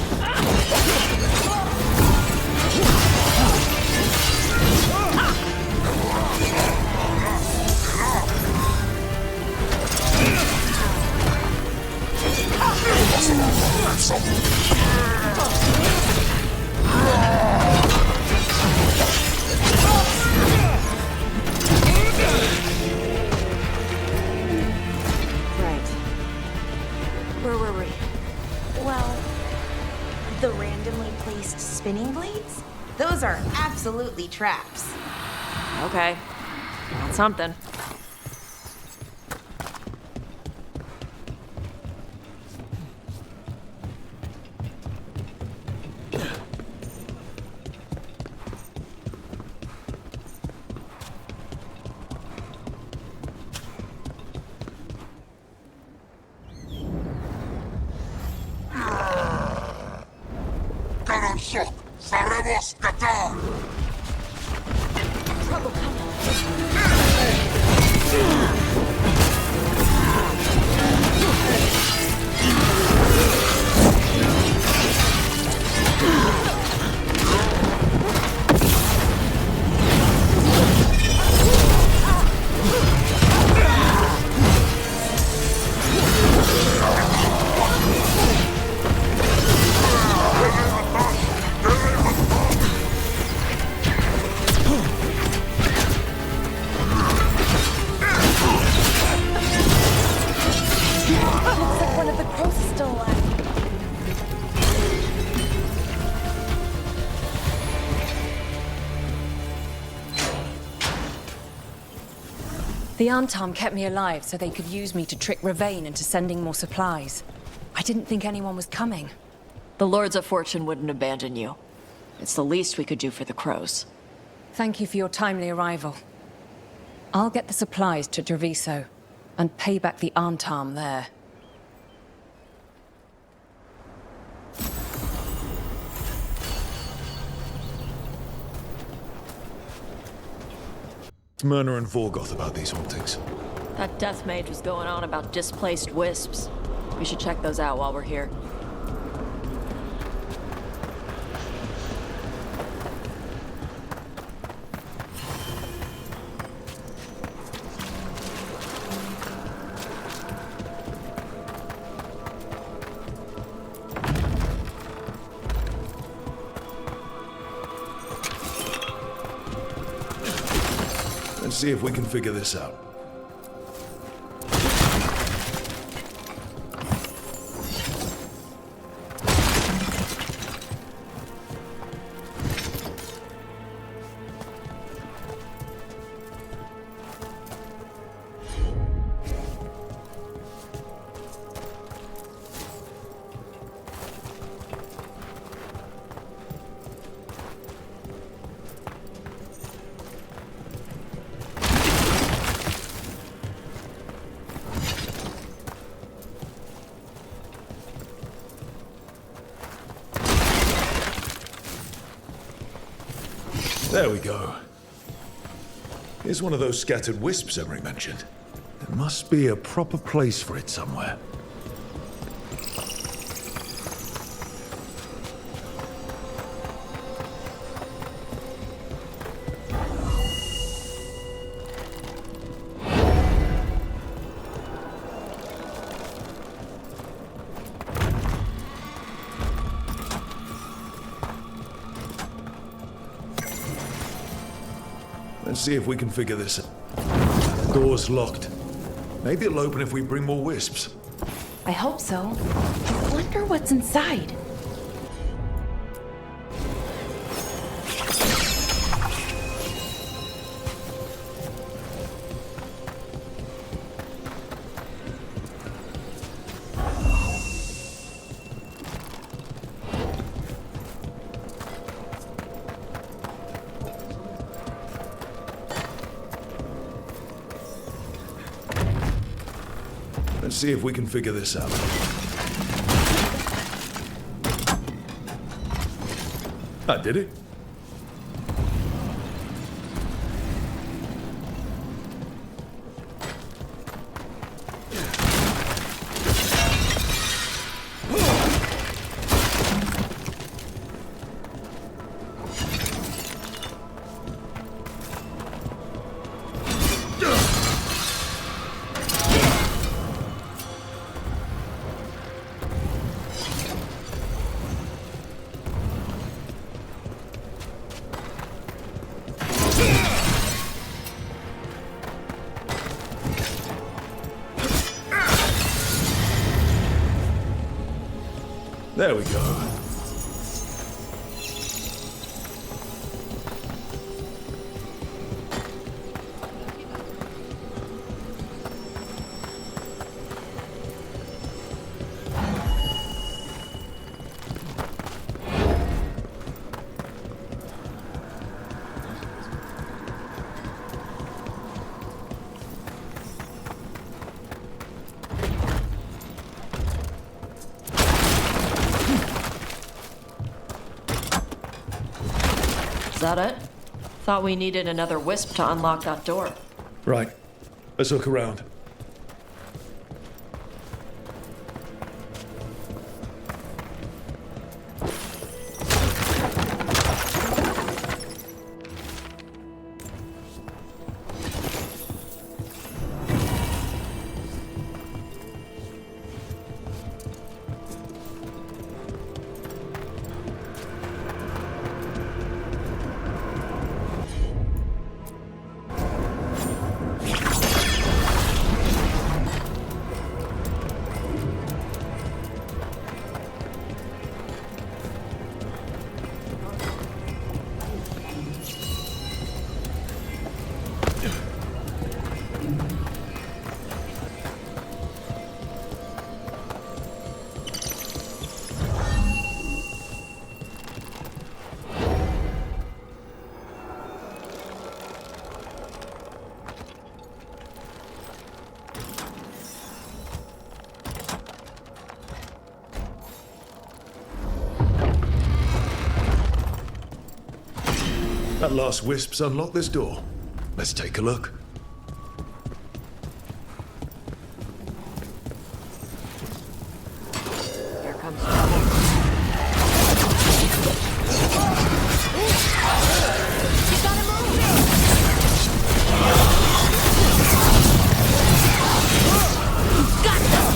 Those are absolutely traps. Okay. That's something. ¡Faremos Qatar! Trouble coming. The Antam kept me alive so they could use me to trick Ravane into sending more supplies. I didn't think anyone was coming. The Lords of Fortune wouldn't abandon you. It's the least we could do for the Crows. Thank you for your timely arrival. I'll get the supplies to Treviso and pay back the Antam there. Myrna and Vorgoth about these hauntings. That death mage was going on about displaced wisps. We should check those out while we're here. Let's see if we can figure this out. There we go. Here's one of those scattered wisps Emery mentioned. There must be a proper place for it somewhere. Let's see if we can figure this out. Door's locked. Maybe it'll open if we bring more wisps. I hope so. I wonder what's inside. Let's see if we can figure this out. That did it. There we go. that it? Thought we needed another wisp to unlock that door. Right. Let's look around. That last wisp's unlocked this door. Let's take a look. Here comes trouble. You gotta move! Got them!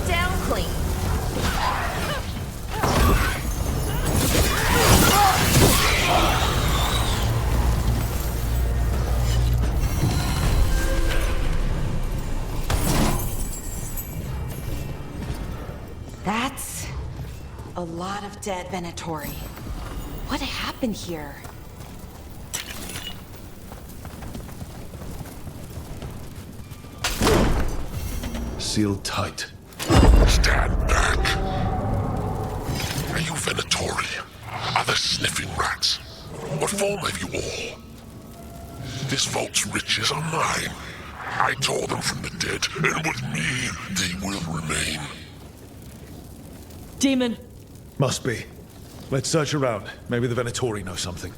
Down clean. That's a lot of dead Venatori. What happened here? Sealed tight. Stand back. Are you Venatori? Other sniffing rats? What form have you all? This vault's riches are mine. I tore them from the dead, and with me, they will remain. Demon! Must be. Let's search around. Maybe the Venatori know something.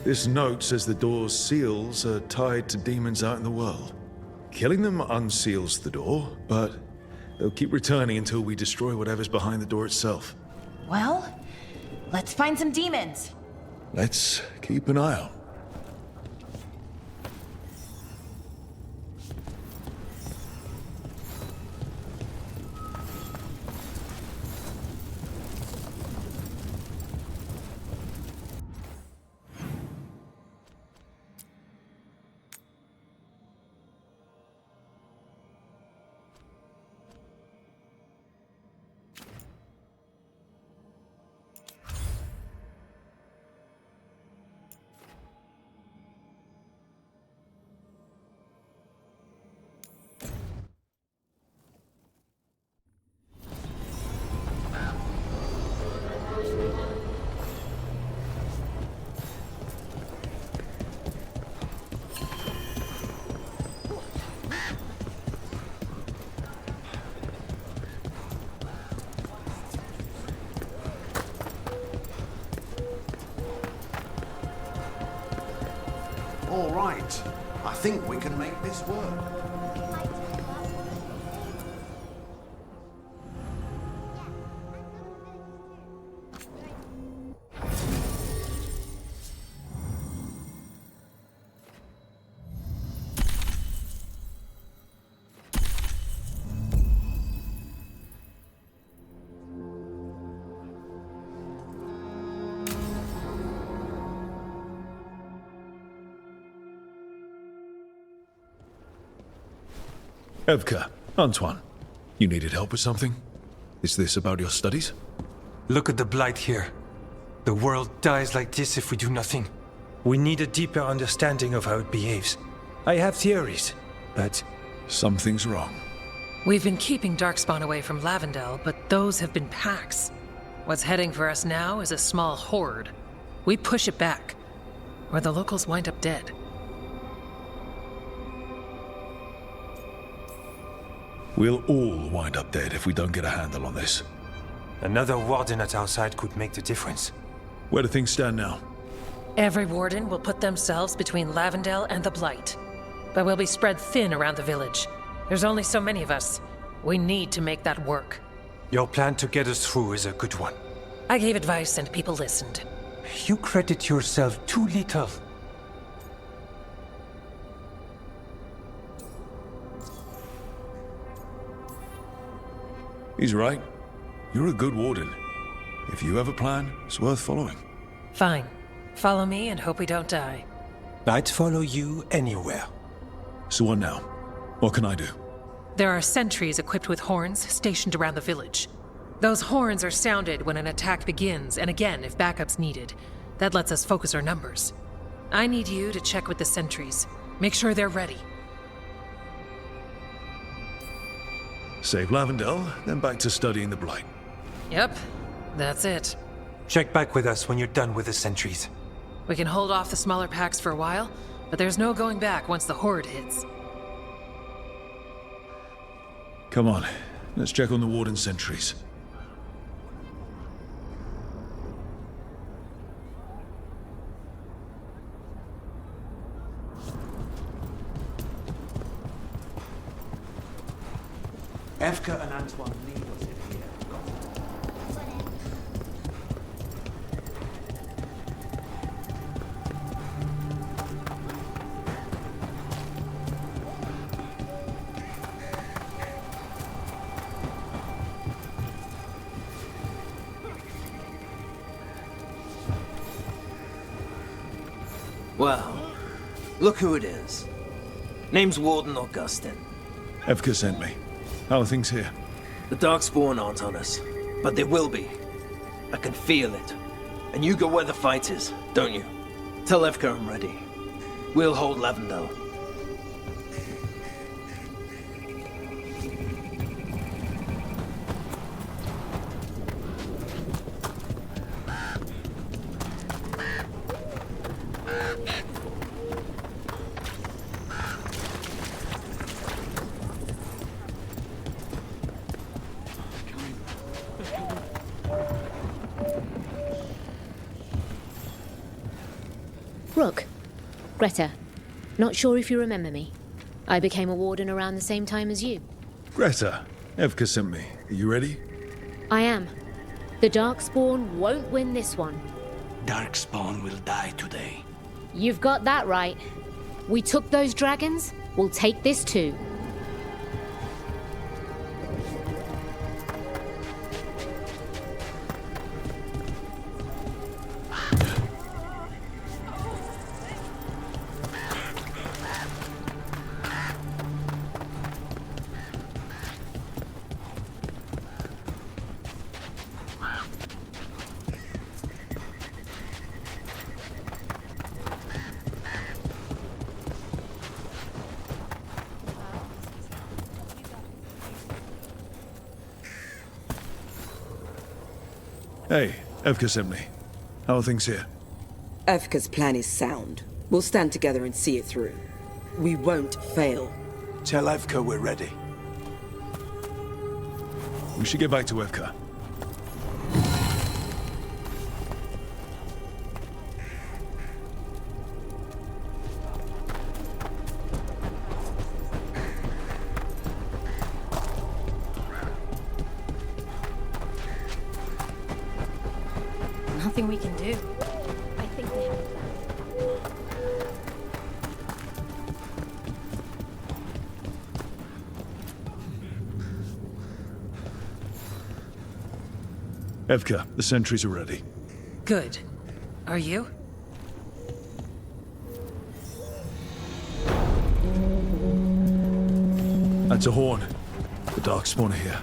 This note says the door's seals are tied to demons out in the world. Killing them unseals the door, but they'll keep returning until we destroy whatever's behind the door itself. Well, let's find some demons. Let's keep an eye out. All right. I think we can make this work. Evka, Antoine, You needed help with something? Is this about your studies? Look at the blight here. The world dies like this if we do nothing. We need a deeper understanding of how it behaves. I have theories, but... Something's wrong. We've been keeping Darkspawn away from Lavendel, but those have been packs. What's heading for us now is a small horde. We push it back, or the locals wind up dead. We'll all wind up dead if we don't get a handle on this. Another warden at our side could make the difference. Where do things stand now? Every warden will put themselves between Lavendel and the Blight. But we'll be spread thin around the village. There's only so many of us. We need to make that work. Your plan to get us through is a good one. I gave advice and people listened. You credit yourself too little. He's right. You're a good warden. If you have a plan, it's worth following. Fine. Follow me and hope we don't die. I'd follow you anywhere. So what now? What can I do? There are sentries equipped with horns stationed around the village. Those horns are sounded when an attack begins, and again if backup's needed. That lets us focus our numbers. I need you to check with the sentries. Make sure they're ready. Save Lavendel, then back to studying the Blight. Yep, that's it. Check back with us when you're done with the sentries. We can hold off the smaller packs for a while, but there's no going back once the horde hits. Come on, let's check on the warden sentries. Evka and Antoine lead us in here. Well, look who it is. Name's Warden Augustin. Evka sent me. How are things here? The Darkspawn aren't on us, but they will be. I can feel it. And you go where the fight is, don't you? Tell Evka I'm ready. We'll hold Lavendel. Rook. Greta. Not sure if you remember me. I became a warden around the same time as you. Greta, Evka sent me. Are you ready? I am. The Darkspawn won't win this one. Darkspawn will die today. You've got that right. We took those dragons, we'll take this too. Hey, Evka sent me. How are things here? Evka's plan is sound. We'll stand together and see it through. We won't fail. Tell Evka we're ready. We should get back to Evka. Nothing we can do. I think they have a plan. Evka, the sentries are ready. Good. Are you? That's a horn. The Darkspawn are here.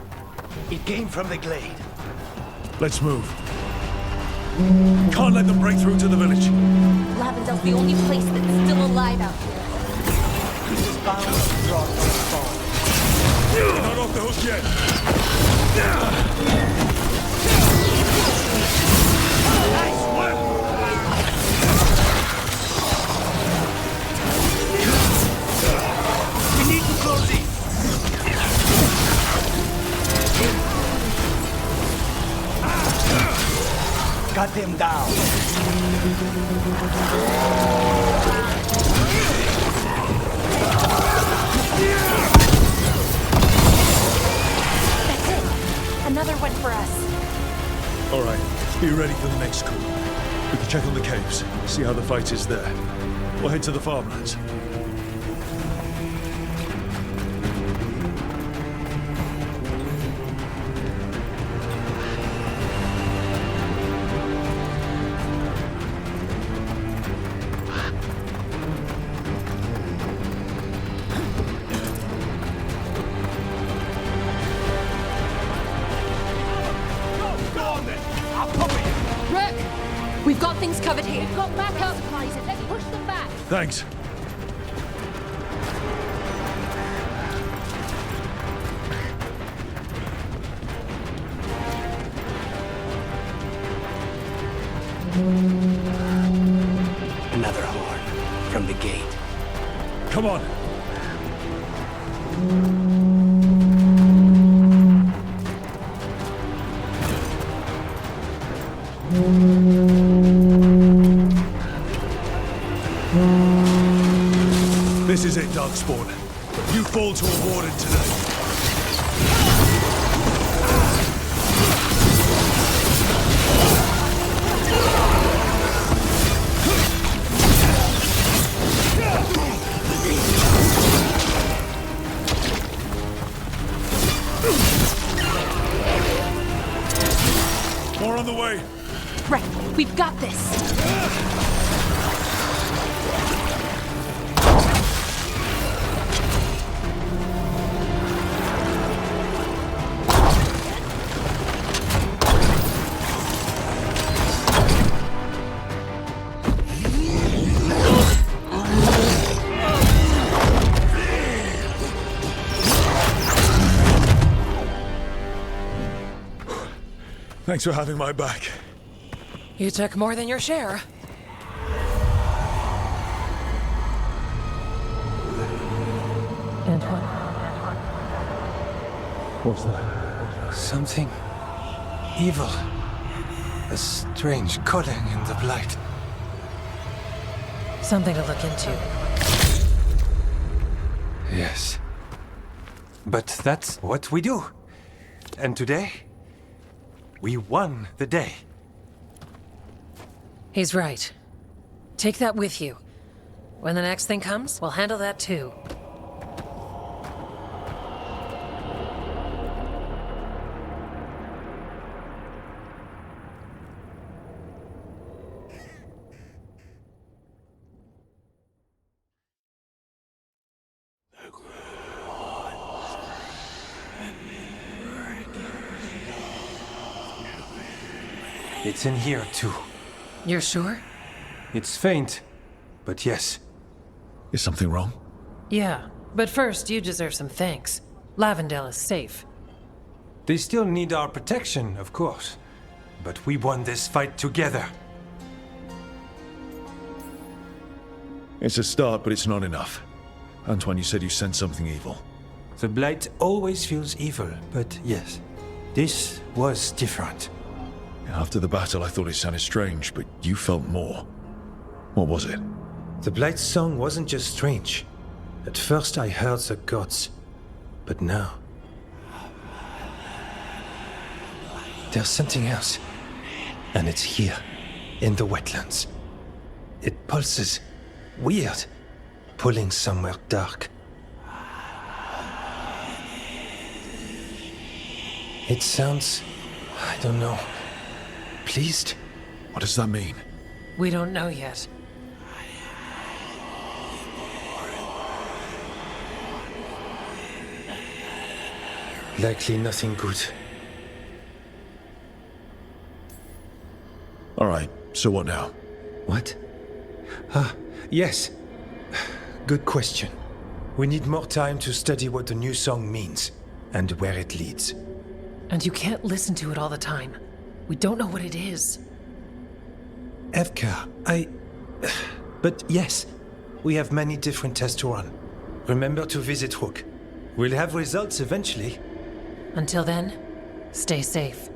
It came from the glade. Let's move. Can't let them break through to the village. Lavendel's the only place that's still alive out here. This is bound to draw from the fall. We're not off the hook yet. Nice work! We need to close it. Cut them down. That's it. Another one for us. All right, be ready for the next call. We can check on the caves, see how the fight is there. We'll head to the farmlands. We've got things covered here. We've got backup supplies. Let's push them back. Thanks. Another horn from the gate. Come on. This is it, Darkspawn. You fall to a warden today. More on the way. Right, we've got this. Thanks for having my back. You took more than your share. Antoine. What's that? Something evil. A strange calling in the blight. Something to look into. Yes. But that's what we do. And today, we won the day. He's right. Take that with you. When the next thing comes, we'll handle that too. It's in here too. You're sure? It's faint, but yes. Is something wrong? Yeah, but first you deserve some thanks. Lavendel is safe. They still need our protection, of course. But we won this fight together. It's a start, but it's not enough. Antoine, you said you sensed something evil. The blight always feels evil, but yes, this was different. After the battle, I thought it sounded strange, but you felt more. What was it? The blight's song wasn't just strange. At first I heard the gods, but now... there's something else. And it's here, in the wetlands. It pulses. Weird. Pulling somewhere dark. It sounds... I don't know. Pleased? What does that mean? We don't know yet. Likely nothing good. All right, so what now? What? Yes. Good question. We need more time to study what the new song means, and where it leads. And you can't listen to it all the time. We don't know what it is. Evkar, But yes, we have many different tests to run. Remember to visit Rook. We'll have results eventually. Until then, stay safe.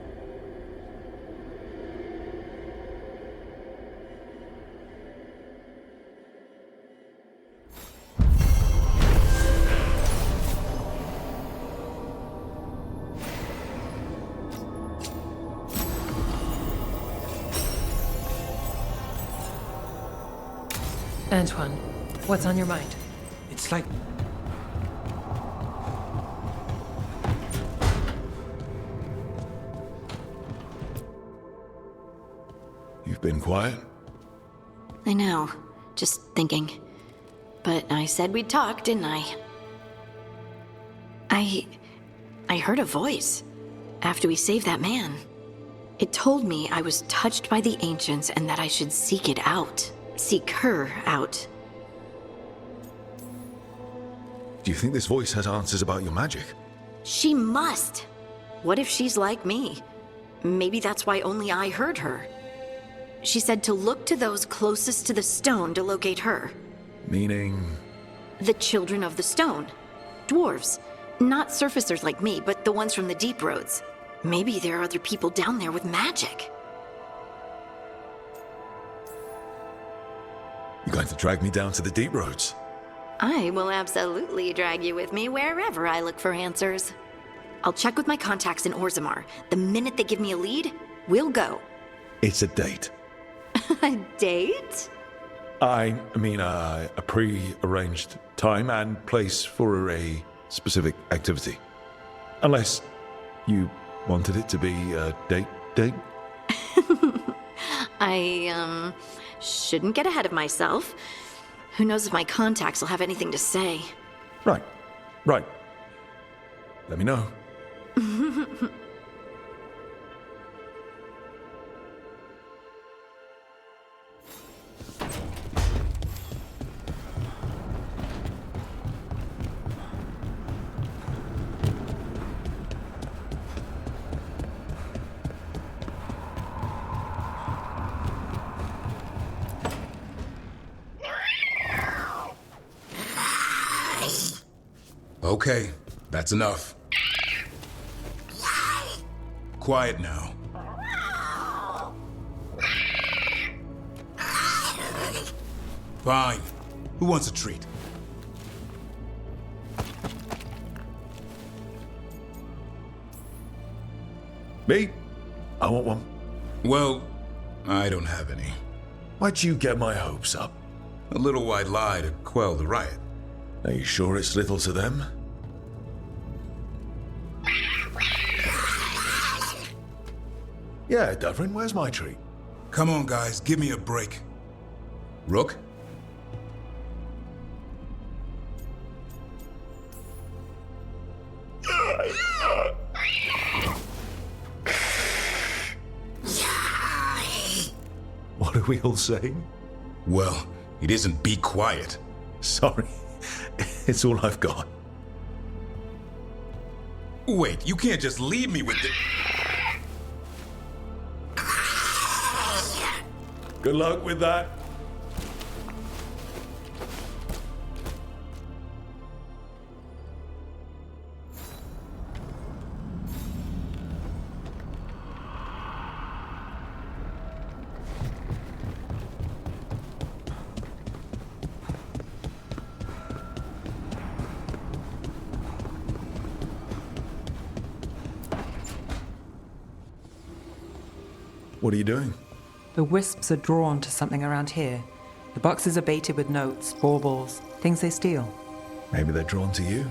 Antoine, what's on your mind? It's like... You've been quiet? I know. Just thinking. But I said we'd talk, didn't I? I heard a voice after we saved that man. It told me I was touched by the Ancients and that I should seek it out. Seek her out. Do you think this voice has answers about your magic? She must! What if she's like me? Maybe that's why only I heard her. She said to look to those closest to the stone to locate her. Meaning? The children of the stone. Dwarves. Not surfacers like me, but the ones from the deep roads. Maybe there are other people down there with magic. You're going to drag me down to the deep roads? I will absolutely drag you with me wherever I look for answers. I'll check with my contacts in Orzammar. The minute they give me a lead, we'll go. It's a date. A date? I mean, a pre-arranged time and place for a specific activity. Unless you wanted it to be a date? I, shouldn't get ahead of myself. Who knows if my contacts will have anything to say. Right. Let me know. Okay, that's enough. Quiet now. Fine. Who wants a treat? Me? I want one. Well, I don't have any. Why'd you get my hopes up? A little white lie to quell the riot. Are you sure it's little to them? Yeah, Duvrin, where's my treat? Come on, guys, give me a break. Rook? What are we all saying? Well, it isn't be quiet. Sorry. It's all I've got. Wait, you can't just leave me with the... Good luck with that. What are you doing? The wisps are drawn to something around here. The boxes are baited with notes, baubles, things they steal. Maybe they're drawn to you.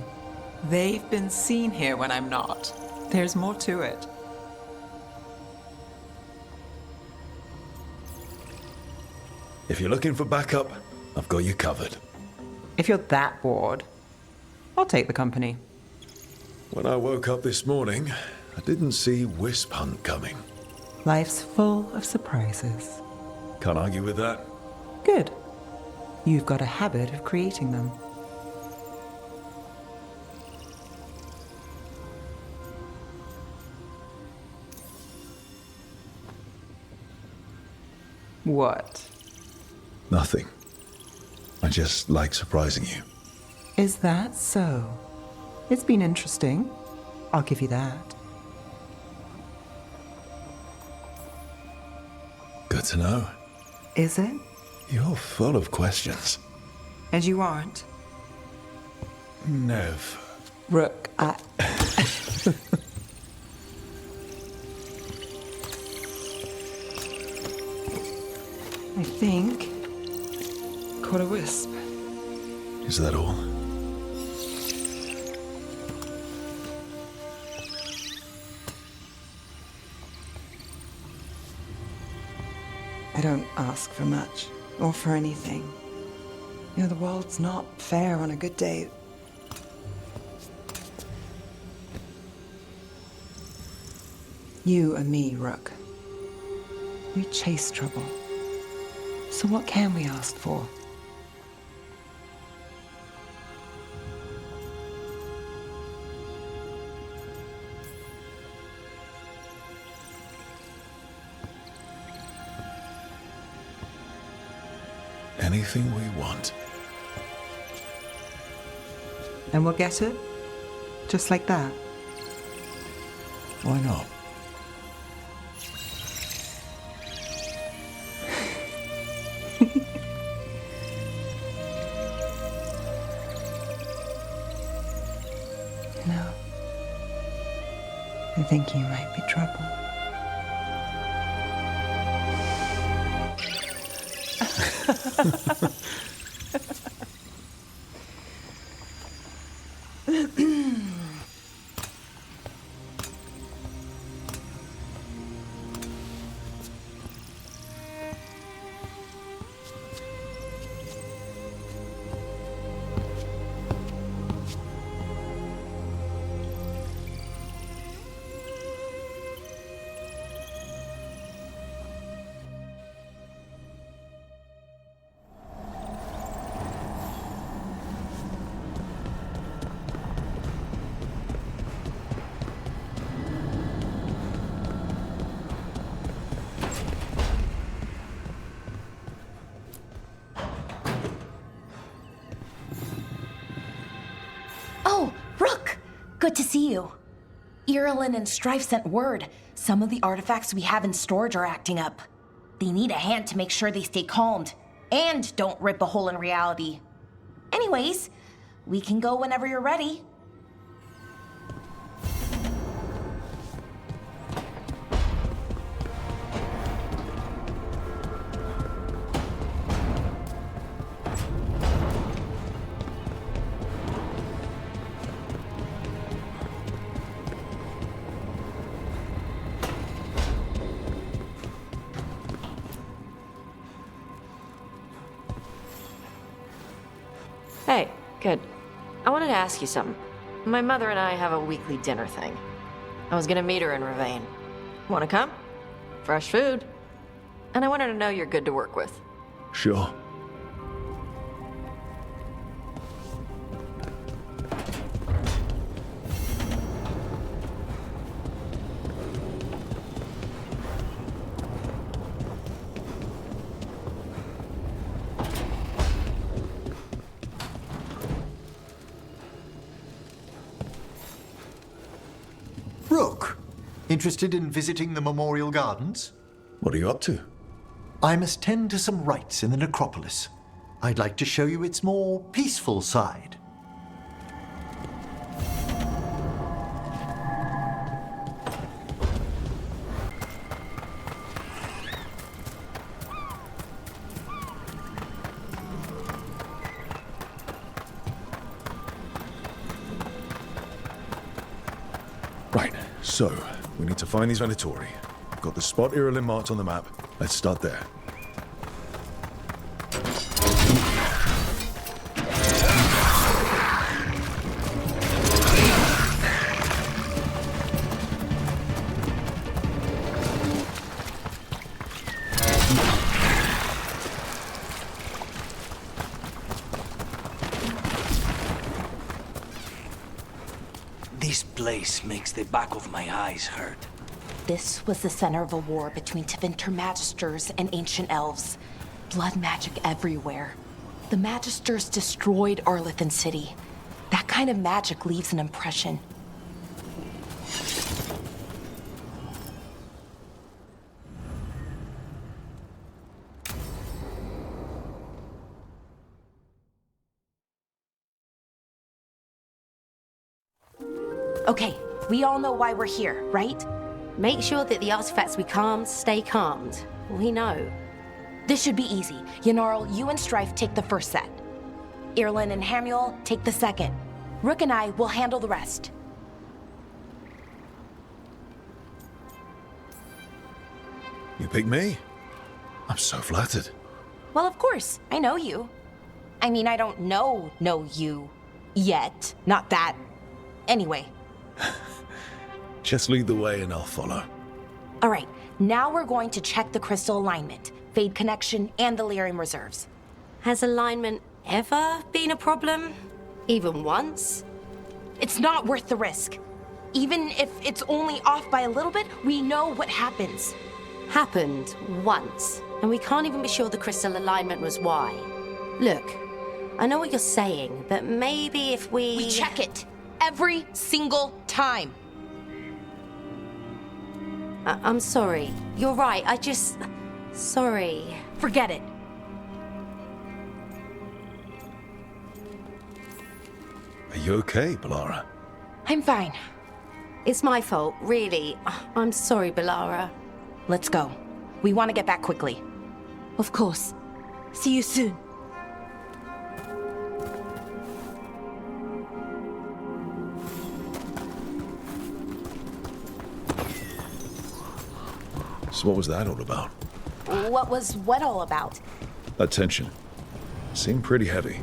They've been seen here when I'm not. There's more to it. If you're looking for backup, I've got you covered. If you're that bored, I'll take the company. When I woke up this morning, I didn't see Wisp Hunt coming. Life's full of surprises. Can't argue with that. Good. You've got a habit of creating them. What? Nothing. I just like surprising you. Is that so? It's been interesting. I'll give you that. Good to know. Is it? You're full of questions. And you aren't? Nev. Rook, I think... caught a wisp. Is that all? I don't ask for much, or for anything. You know, the world's not fair on a good day. You and me, Rook. We chase trouble. So what can we ask for? Anything we want. And we'll get it? Just like that? Why not? No. I think you might be trouble. Oh, Rook! Good to see you. Irulan and Strife sent word. Some of the artifacts we have in storage are acting up. They need a hand to make sure they stay calmed, and don't rip a hole in reality. Anyways, we can go whenever you're ready. Hey, good. I wanted to ask you something. My mother and I have a weekly dinner thing. I was gonna meet her in Ravane. Wanna come? Fresh food. And I want her to know you're good to work with. Sure. Rook, interested in visiting the Memorial Gardens? What are you up to? I must tend to some rites in the necropolis. I'd like to show you its more peaceful side. Right, so we need to find these Venatori. We've got the spot Irulan marked on the map. Let's start there. place makes the back of my eyes hurt. This was the center of a war between Tevinter Magisters and ancient elves. Blood magic everywhere. The Magisters destroyed Arlethan City. That kind of magic leaves an impression. Okay, we all know why we're here, right? Make sure that the artifacts we calmed stay calmed. We know. This should be easy. Yanarl, you and Strife take the first set. Irlin and Hamuel take the second. Rook and I will handle the rest. You pick me? I'm so flattered. Well, of course, I know you. I mean, I don't know you yet. Not that. Anyway. Just lead the way and I'll follow. All right, now we're going to check the crystal alignment, Fade Connection, and the Lyrium reserves. Has alignment ever been a problem? Even once? It's not worth the risk. Even if it's only off by a little bit, we know what happens. Happened once, and we can't even be sure the crystal alignment was why. Look, I know what you're saying, but maybe if We check it every single time. I'm sorry. You're right, Sorry. Forget it. Are you okay, Balara? I'm fine. It's my fault, really. I'm sorry, Balara. Let's go. We want to get back quickly. Of course. See you soon. So what was that all about? What was what all about? That tension. Seemed pretty heavy.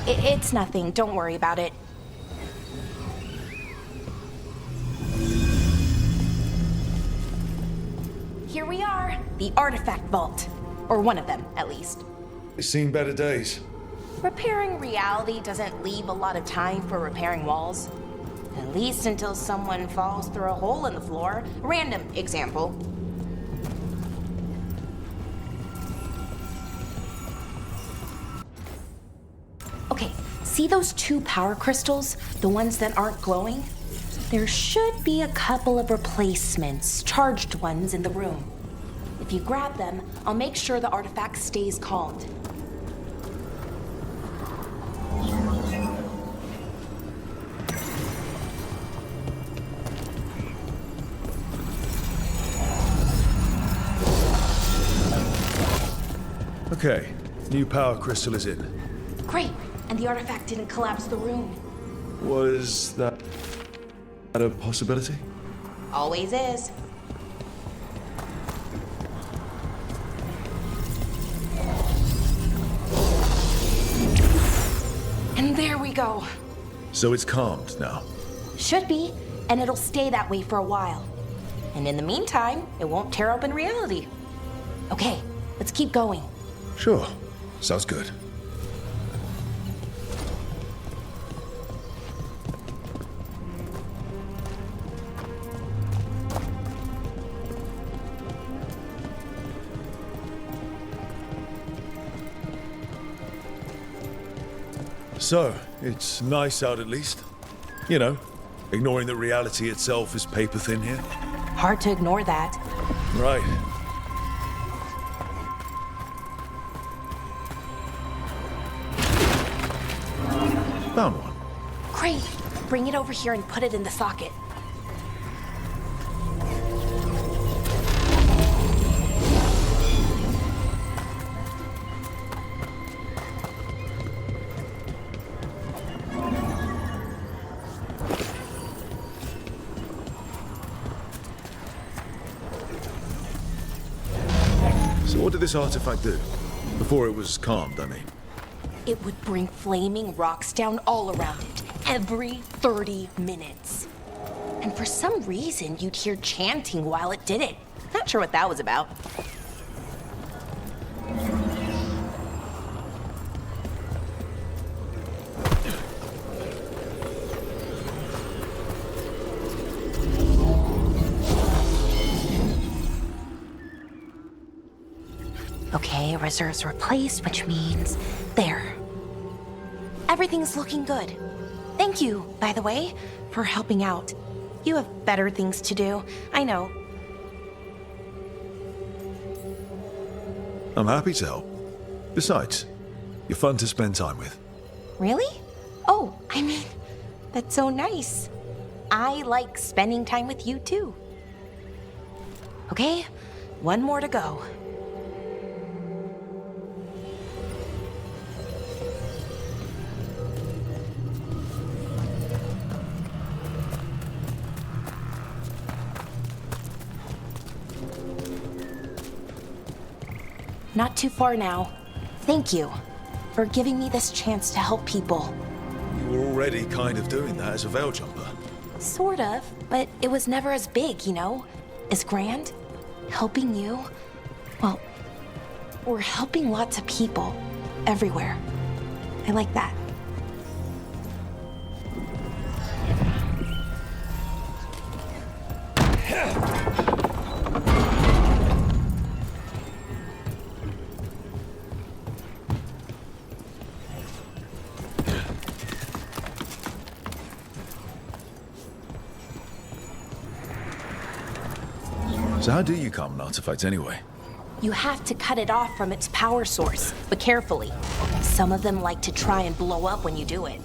It's nothing. Don't worry about it. Here we are. The artifact vault. Or one of them, at least. It's seen better days. Repairing reality doesn't leave a lot of time for repairing walls. At least until someone falls through a hole in the floor. Random example. Okay, see those 2 power crystals? The ones that aren't glowing? There should be a couple of replacements, charged ones, in the room. If you grab them, I'll make sure the artifact stays calmed. Okay, new power crystal is in. Great, and the artifact didn't collapse the room. Was that a possibility? Always is. And there we go. So it's calmed now. Should be, and it'll stay that way for a while. And in the meantime, it won't tear open reality. Okay, let's keep going. Sure. Sounds good. So, it's nice out at least. You know, ignoring that reality itself is paper thin here. Hard to ignore that. Right. Found one. Great. Bring it over here and put it in the socket. So what did this artifact do? Before it was calmed, I mean. It would bring flaming rocks down all around it, every 30 minutes. And for some reason, you'd hear chanting while it did it. Not sure what that was about. Okay, reserves replaced, which means there. Everything's looking good. Thank you, by the way, for helping out. You have better things to do, I know. I'm happy to help. Besides, you're fun to spend time with. Really? Oh, I mean, that's so nice. I like spending time with you too. Okay, one more to go. Not too far now. Thank you for giving me this chance to help people. You were already kind of doing that as a Veil Jumper. Sort of, but it was never as big, you know? As grand. Helping you. Well, we're helping lots of people. Everywhere. I like that. So how do you calm an artifact anyway? You have to cut it off from its power source, but carefully. Some of them like to try and blow up when you do it.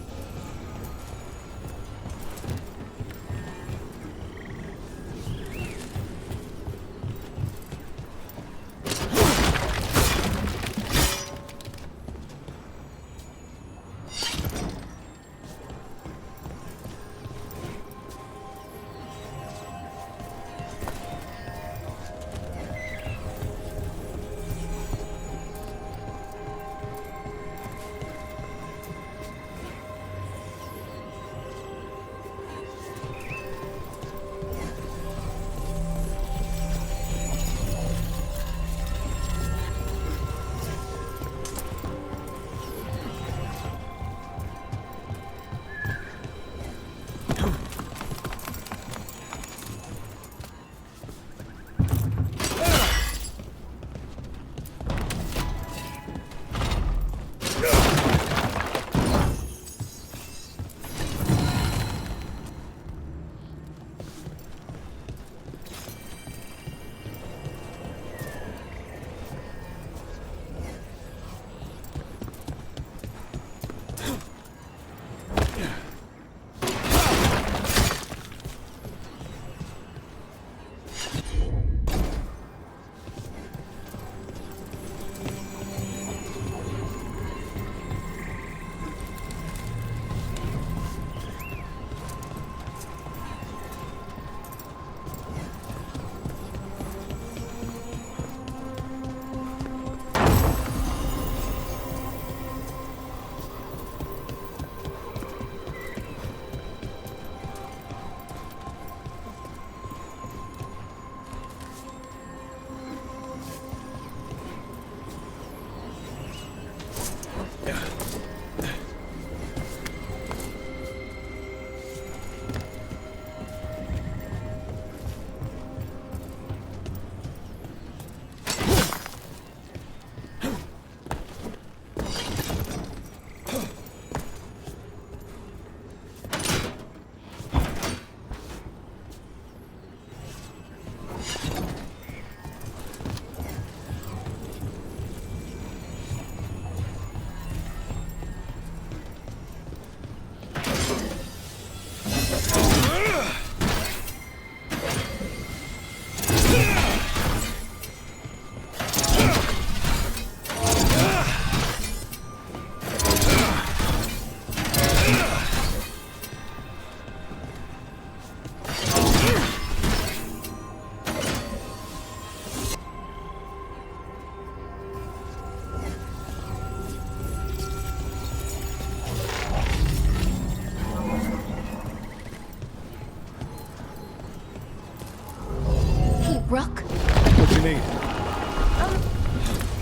Rook? What do you need?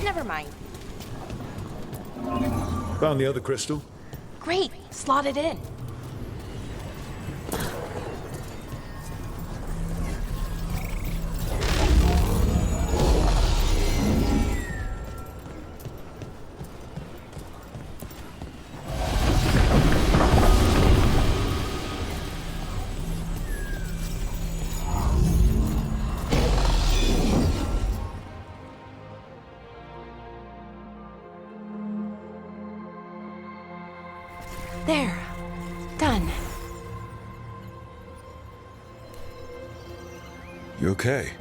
Never mind. Found the other crystal. Great, slot it in. There. Done. You okay?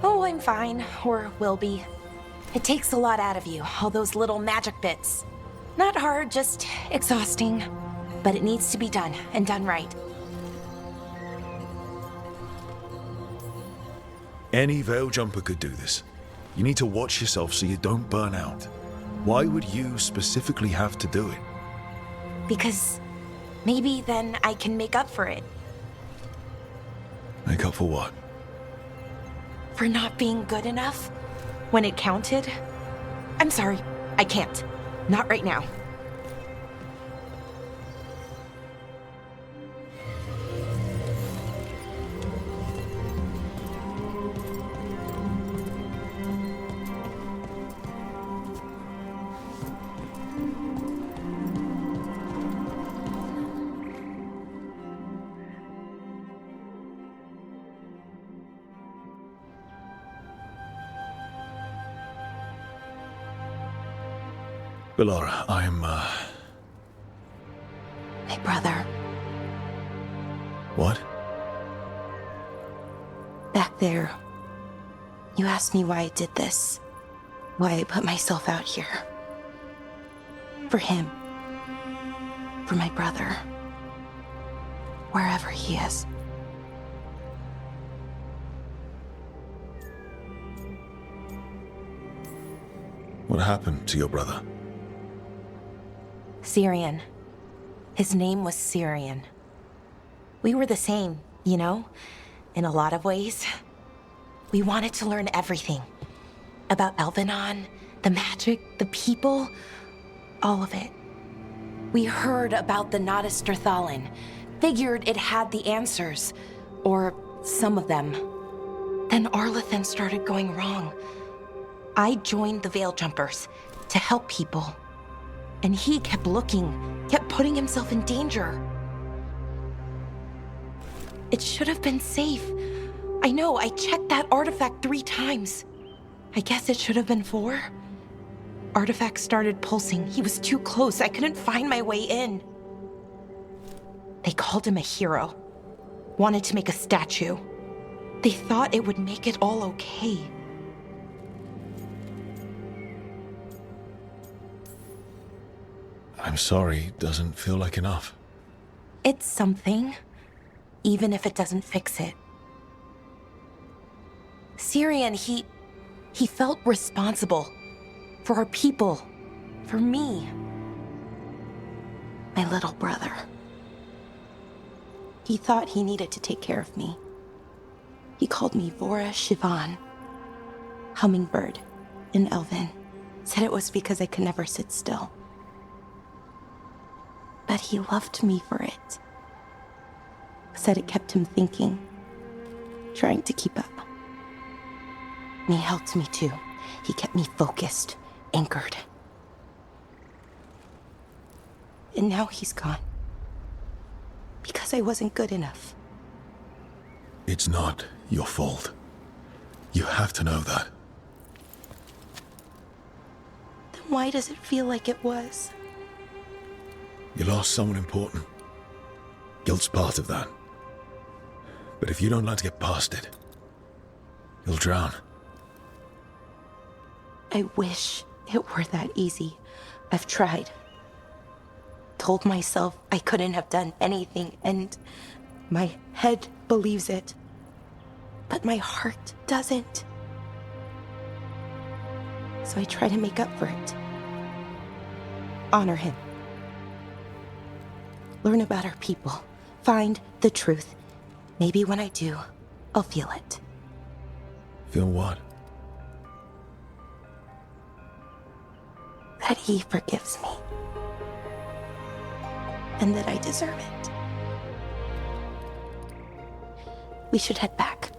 Oh, I'm fine. Or will be. It takes a lot out of you, all those little magic bits. Not hard, just exhausting. But it needs to be done, and done right. Any Veil Jumper could do this. You need to watch yourself so you don't burn out. Why would you specifically have to do it? Because maybe then I can make up for it. Make up for what? For not being good enough when it counted. I'm sorry, I can't. Not right now. Bellara, I'm, My brother. What? Back there. You asked me why I did this. Why I put myself out here. For him. For my brother. Wherever he is. What happened to your brother? Syrian. His name was Syrian. We were the same, you know? In a lot of ways. We wanted to learn everything. About Elvenon, the magic, the people, all of it. We heard about the Nodus Strathalin, figured it had the answers, or some of them. Then Arlathan started going wrong. I joined the Veil Jumpers to help people. And he kept looking, kept putting himself in danger. It should have been safe. I know, I checked that artifact 3 times. I guess it should have been 4. Artifact started pulsing. He was too close. I couldn't find my way in. They called him a hero. Wanted to make a statue. They thought it would make it all okay. I'm sorry, doesn't feel like enough. It's something, even if it doesn't fix it. Syrian, he felt responsible. For our people. For me. My little brother. He thought he needed to take care of me. He called me Vora Shivan. Hummingbird in Elven. Said it was because I could never sit still. But he loved me for it. Said it kept him thinking. Trying to keep up. And he helped me too. He kept me focused. Anchored. And now he's gone. Because I wasn't good enough. It's not your fault. You have to know that. Then why does it feel like it was? You lost someone important. Guilt's part of that. But if you don't learn to get past it, you'll drown. I wish it were that easy. I've tried. Told myself I couldn't have done anything, and my head believes it. But my heart doesn't. So I try to make up for it. Honor him. Learn about our people. Find the truth. Maybe when I do, I'll feel it. Feel what? That he forgives me. And that I deserve it. We should head back.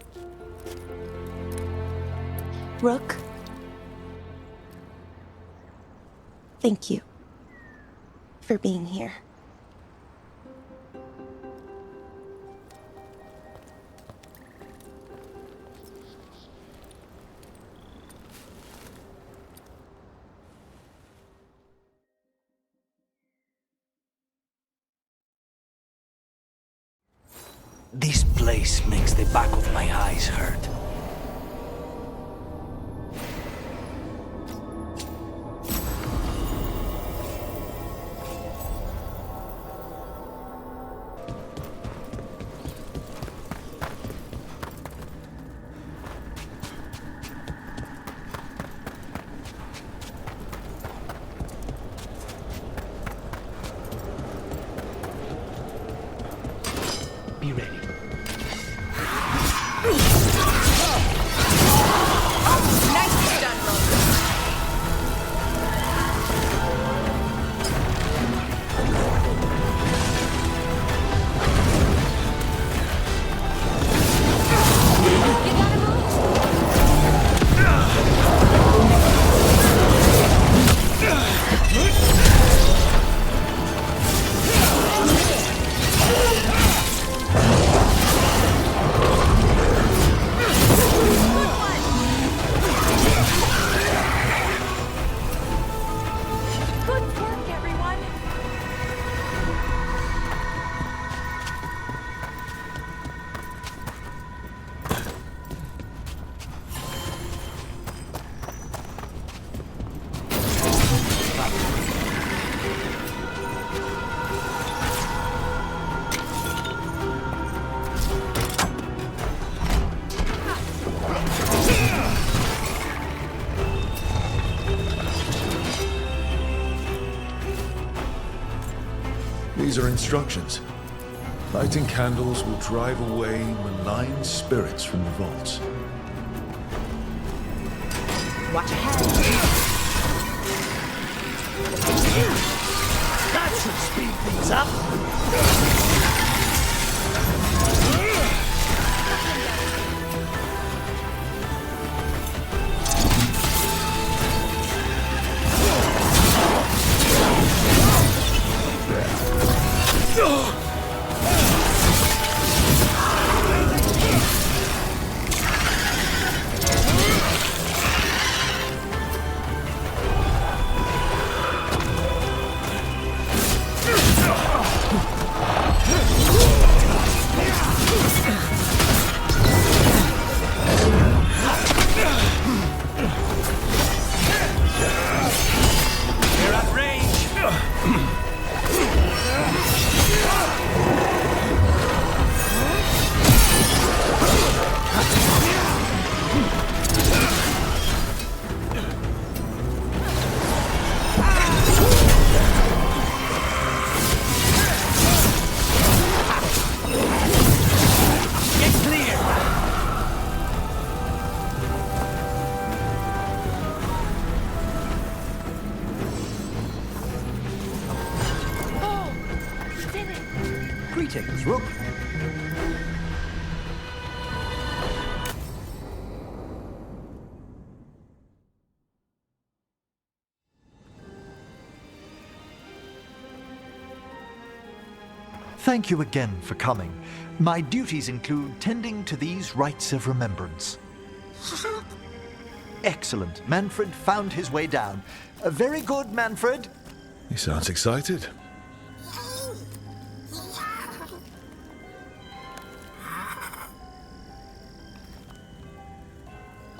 Rook. Thank you for being here. This place makes the back of my eyes hurt. Be ready. Nicely done, Rover. These are instructions. Lighting candles will drive away malign spirits from the vaults. Watch ahead. That should speed things up. Greetings, Rook. Thank you again for coming. My duties include tending to these rites of remembrance. Excellent. Manfred found his way down. Very good, Manfred. He sounds excited.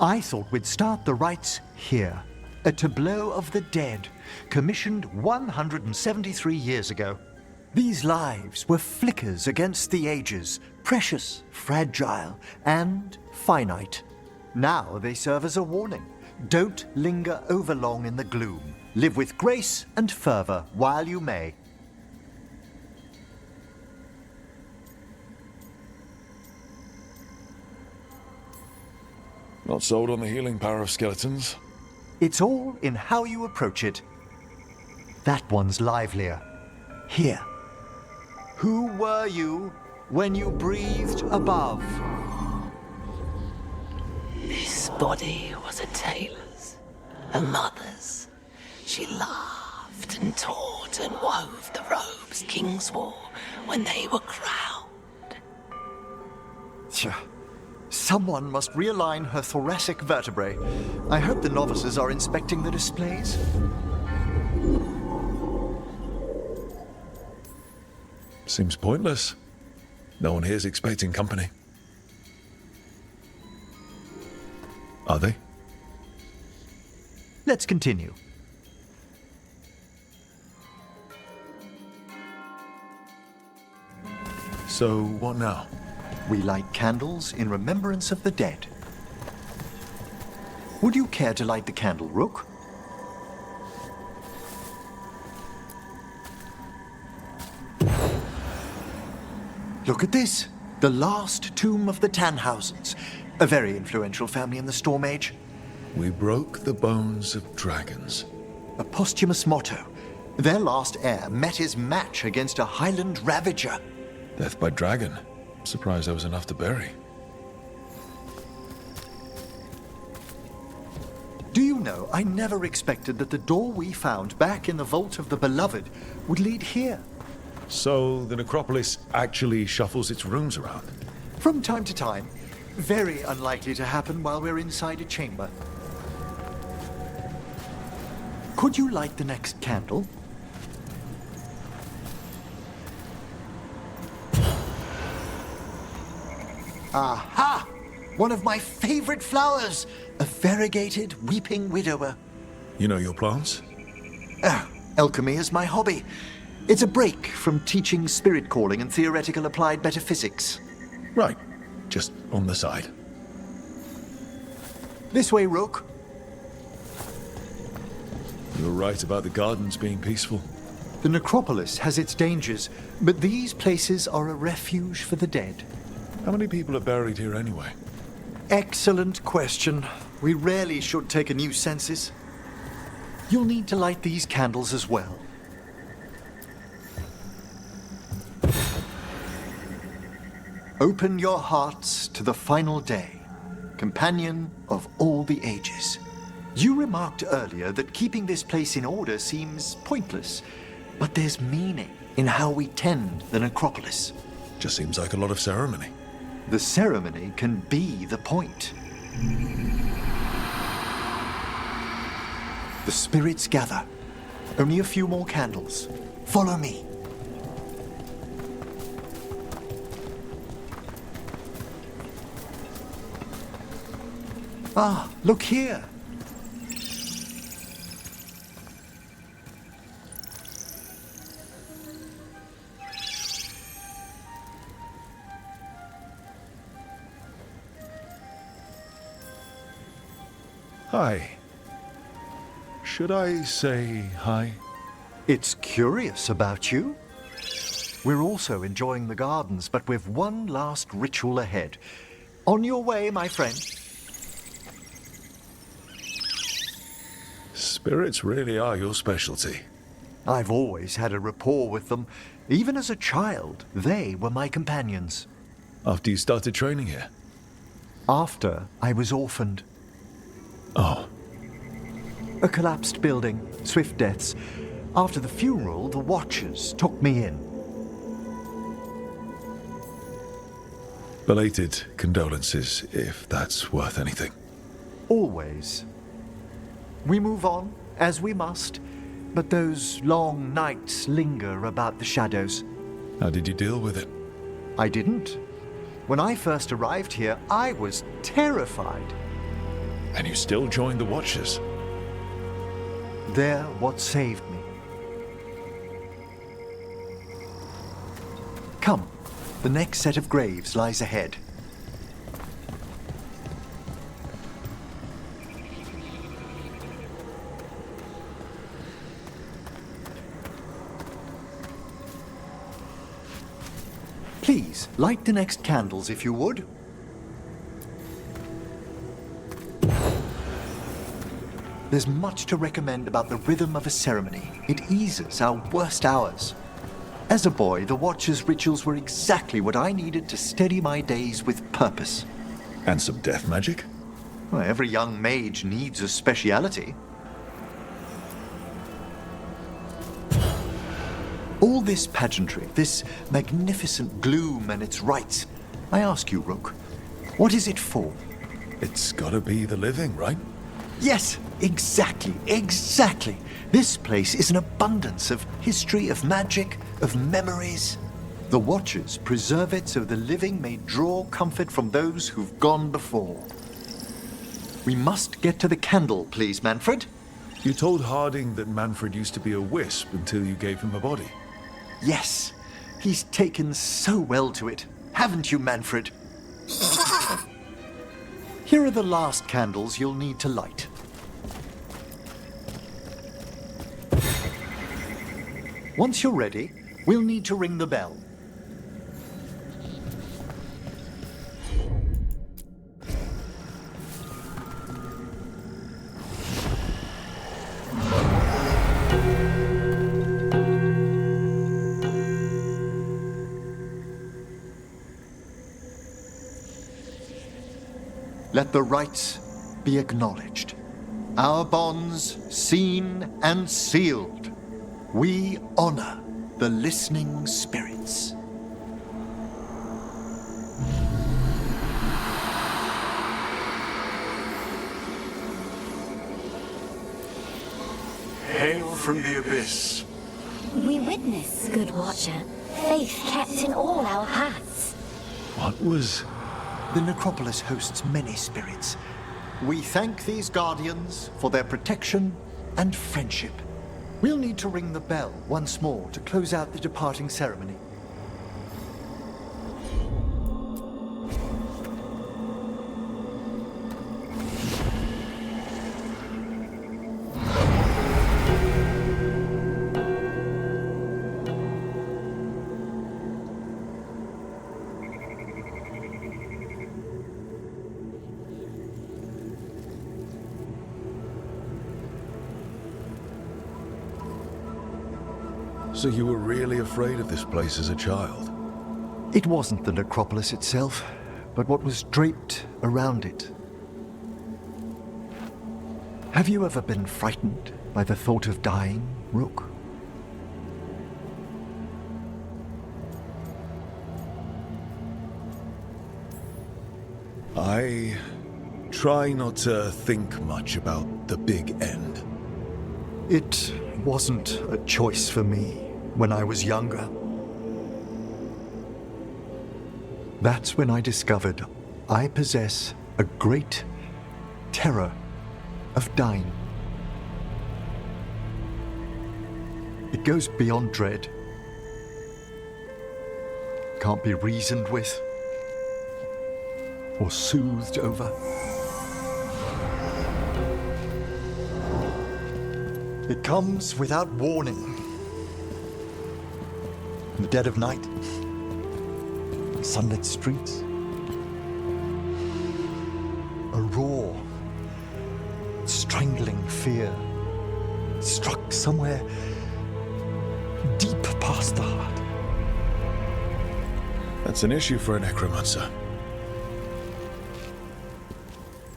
I thought we'd start the rites here. A tableau of the dead, commissioned 173 years ago. These lives were flickers against the ages, precious, fragile, and finite. Now they serve as a warning. Don't linger overlong in the gloom. Live with grace and fervor while you may. Not sold on the healing power of skeletons. It's all in how you approach it. That one's livelier. Here. Who were you when you breathed above? This body was a tailor's, a mother's. She laughed and taught and wove the robes kings wore when they were crowned. Tja. Someone must realign her thoracic vertebrae. I hope the novices are inspecting the displays. Seems pointless. No one here's expecting company. Are they? Let's continue. So, what now? We light candles in remembrance of the dead. Would you care to light the candle, Rook? Look at this. The last tomb of the Tannhausens. A very influential family in the Storm Age. We broke the bones of dragons. A posthumous motto. Their last heir met his match against a Highland Ravager. Death by dragon. Surprised there was enough to bury. Do you know, I never expected that the door we found back in the Vault of the Beloved would lead here. So, the necropolis actually shuffles its rooms around? From time to time. Very unlikely to happen while we're inside a chamber. Could you light the next candle? Aha! One of my favorite flowers! A variegated weeping widower. You know your plants? Alchemy is my hobby. It's a break from teaching spirit calling and theoretical applied metaphysics. Right. Just on the side. This way, Rook. You're right about the gardens being peaceful. The necropolis has its dangers, but these places are a refuge for the dead. How many people are buried here anyway? Excellent question. We rarely should take a new census. You'll need to light these candles as well. Open your hearts to the final day, companion of all the ages. You remarked earlier that keeping this place in order seems pointless, but there's meaning in how we tend the necropolis. Just seems like a lot of ceremony. The ceremony can be the point. The spirits gather. Only a few more candles. Follow me. Ah, look here. Hi. Should I say hi? It's curious about you. We're also enjoying the gardens, but we've one last ritual ahead. On your way, my friend. Spirits really are your specialty. I've always had a rapport with them. Even as a child, they were my companions. After you started training here? After I was orphaned. Oh. A collapsed building, swift deaths. After the funeral, the Watchers took me in. Belated condolences, if that's worth anything. Always. We move on, as we must, but those long nights linger about the shadows. How did you deal with it? I didn't. When I first arrived here, I was terrified. And you still joined the Watchers? They're what saved me. Come, the next set of graves lies ahead. Please, light the next candles if you would. There's much to recommend about the rhythm of a ceremony. It eases our worst hours. As a boy, the Watcher's rituals were exactly what I needed to steady my days with purpose. And some death magic? Well, every young mage needs a speciality. All this pageantry, this magnificent gloom and its rites, I ask you, Rook, what is it for? It's gotta be the living, right? Yes, exactly, exactly. This place is an abundance of history, of magic, of memories. The Watchers preserve it so the living may draw comfort from those who've gone before. We must get to the candle, please, Manfred. You told Harding that Manfred used to be a wisp until you gave him a body. Yes, he's taken so well to it. Haven't you, Manfred? Here are the last candles you'll need to light. Once you're ready, we'll need to ring the bell. Let the rites be acknowledged. Our bonds seen and sealed. We honor the listening spirits. Hail from the abyss. We witness, good Watcher, faith kept in all our hearts. What was... The necropolis hosts many spirits. We thank these guardians for their protection and friendship. We'll need to ring the bell once more to close out the departing ceremony. So you were really afraid of this place as a child? It wasn't the necropolis itself, but what was draped around it. Have you ever been frightened by the thought of dying, Rook? I try not to think much about the big end. It wasn't a choice for me when I was younger. That's when I discovered I possess a great terror of dying. It goes beyond dread. Can't be reasoned with or soothed over. It comes without warning. In the dead of night, sunlit streets, a raw, strangling fear struck somewhere deep past the heart. That's an issue for a necromancer.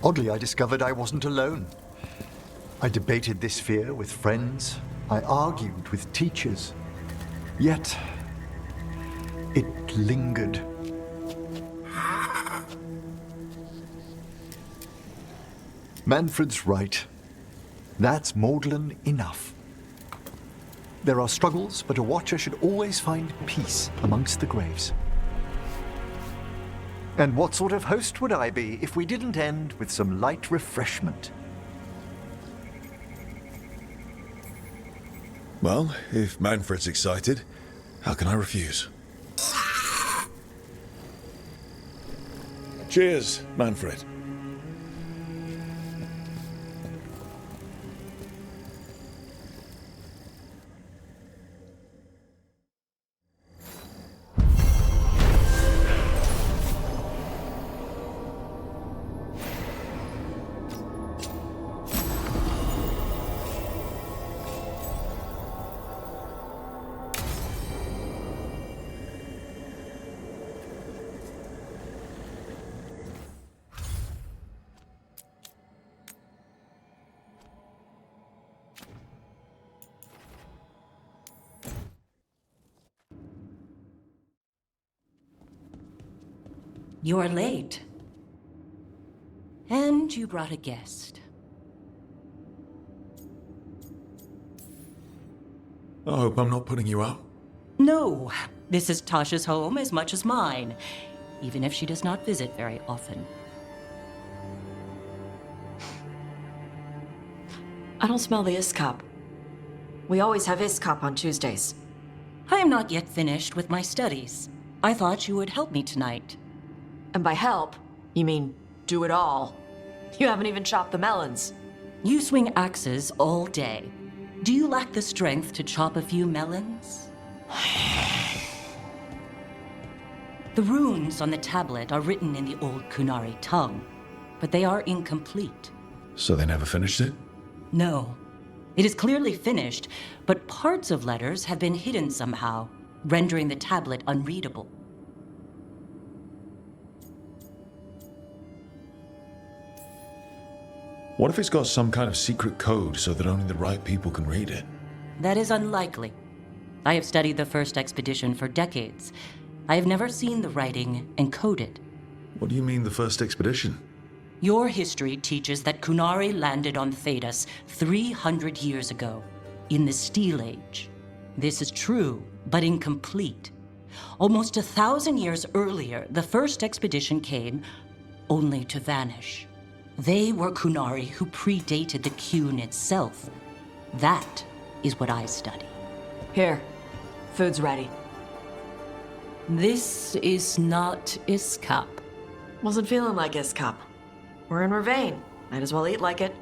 Oddly, I discovered I wasn't alone. I debated this fear with friends. I argued with teachers. Yet, it lingered. Manfred's right. That's maudlin enough. There are struggles, but a Watcher should always find peace amongst the graves. And what sort of host would I be if we didn't end with some light refreshment? Well, if Manfred's excited, how can I refuse? Cheers, Manfred. You're late. And you brought a guest. I hope I'm not putting you out. No, This is Tasha's home as much as mine, even if she does not visit very often. I don't smell the Iskop. We always have Iskop on Tuesdays. I am not yet finished with my studies. I thought you would help me tonight. And by help, you mean do it all. You haven't even chopped the melons. You swing axes all day. Do you lack the strength to chop a few melons? The runes on the tablet are written in the old Kunari tongue, but they are incomplete. So they never finished it? No. It is clearly finished, but parts of letters have been hidden somehow, rendering the tablet unreadable. What if it's got some kind of secret code so that only the right people can read it? That is unlikely. I have studied the first expedition for decades. I have never seen the writing encoded. What do you mean, the first expedition? Your history teaches that Kunari landed on Thedas 300 years ago, in the Steel Age. This is true, but incomplete. Almost 1,000 years earlier, the first expedition came, only to vanish. They were Kunari who predated the Qun itself. That is what I study. Here, food's ready. This is not Iskop. Wasn't feeling like Iskop. We're in Ravane. Might as well eat like it.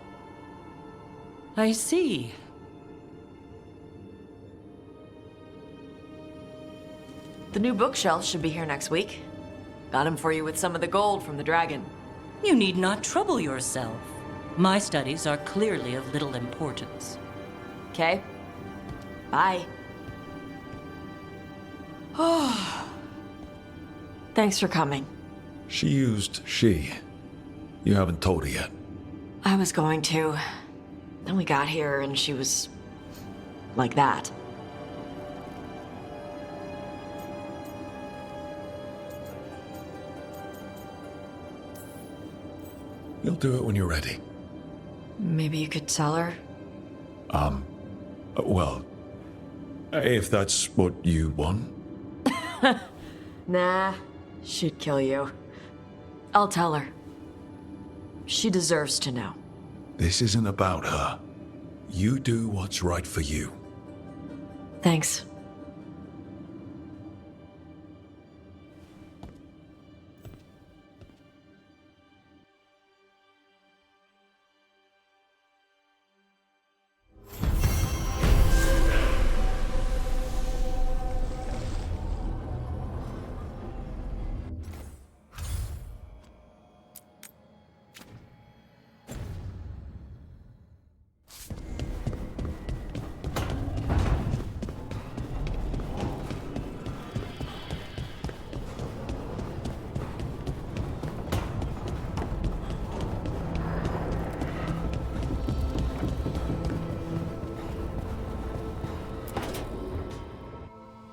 I see. The new bookshelf should be here next week. Got him for you with some of the gold from the dragon. You need not trouble yourself. My studies are clearly of little importance. Okay. Bye. Thanks for coming. She used she. You haven't told her yet. I was going to. Then we got here and she was like that. You'll do it when you're ready. Maybe you could tell her? Well, if that's what you want. Nah, she'd kill you. I'll tell her. She deserves to know. This isn't about her. You do what's right for you. Thanks.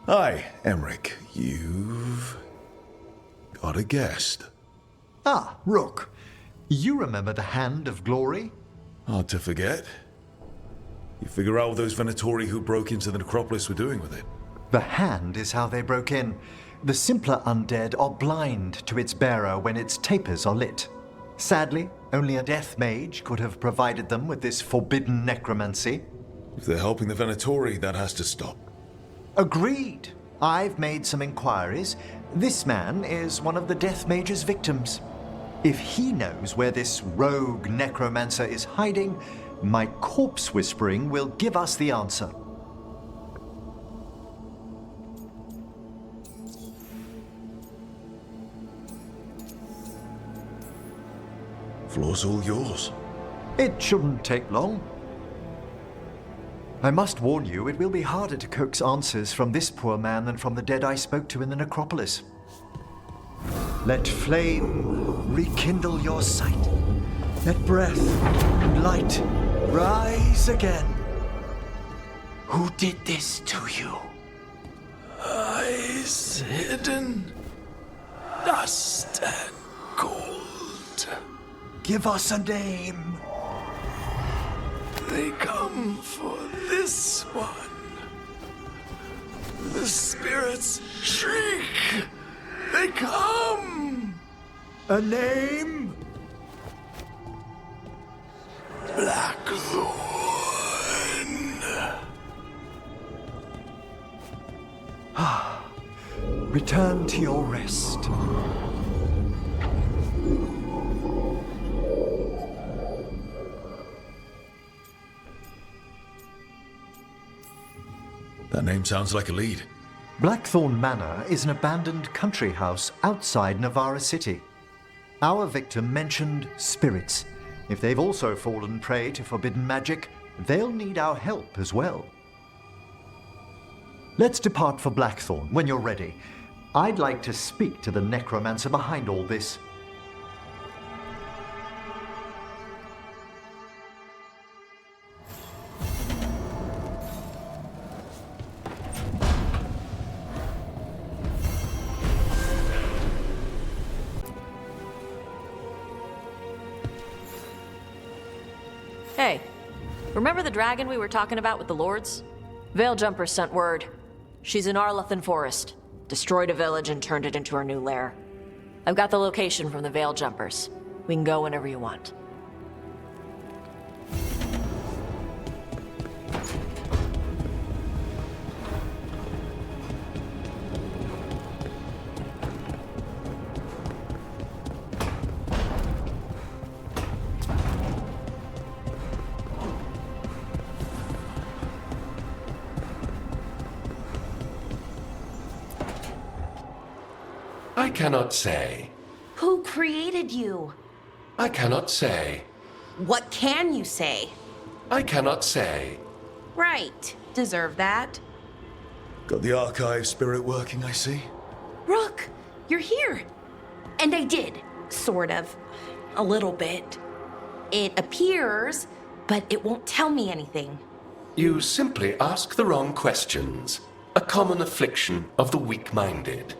Hi, Emmerich. You've got a guest. Ah, Rook. You remember the Hand of Glory? Hard to forget. You figure out what those Venatori who broke into the necropolis were doing with it? The Hand is how they broke in. The simpler undead are blind to its bearer when its tapers are lit. Sadly, only a death mage could have provided them with this forbidden necromancy. If they're helping the Venatori, that has to stop. Agreed. I've made some inquiries. This man is one of the Death Mage's victims. If he knows where this rogue necromancer is hiding, my corpse whispering will give us the answer. Floor's all yours. It shouldn't take long. I must warn you, it will be harder to coax answers from this poor man than from the dead I spoke to in the necropolis. Let flame rekindle your sight. Let breath and light rise again. Who did this to you? Eyes hidden, dust and gold. Give us a name. They come for this one. The spirits shriek! They come! A name? Blackthorn. Return to your rest. That name sounds like a lead. Blackthorn Manor is an abandoned country house outside Navarra City. Our victim mentioned spirits. If they've also fallen prey to forbidden magic, they'll need our help as well. Let's depart for Blackthorn when you're ready. I'd like to speak to the necromancer behind all this. Hey, remember the dragon we were talking about with the lords? Veiljumpers sent word. She's in Arlethan Forest. Destroyed a village and turned it into her new lair. I've got the location from the Veiljumpers. We can go whenever you want. I cannot say. Who created you? I cannot say. What can you say? I cannot say. Right. Deserve that. Got the archive spirit working, I see. Rook, you're here. And I did. Sort of. A little bit. It appears, but it won't tell me anything. You simply ask the wrong questions. A common affliction of the weak-minded.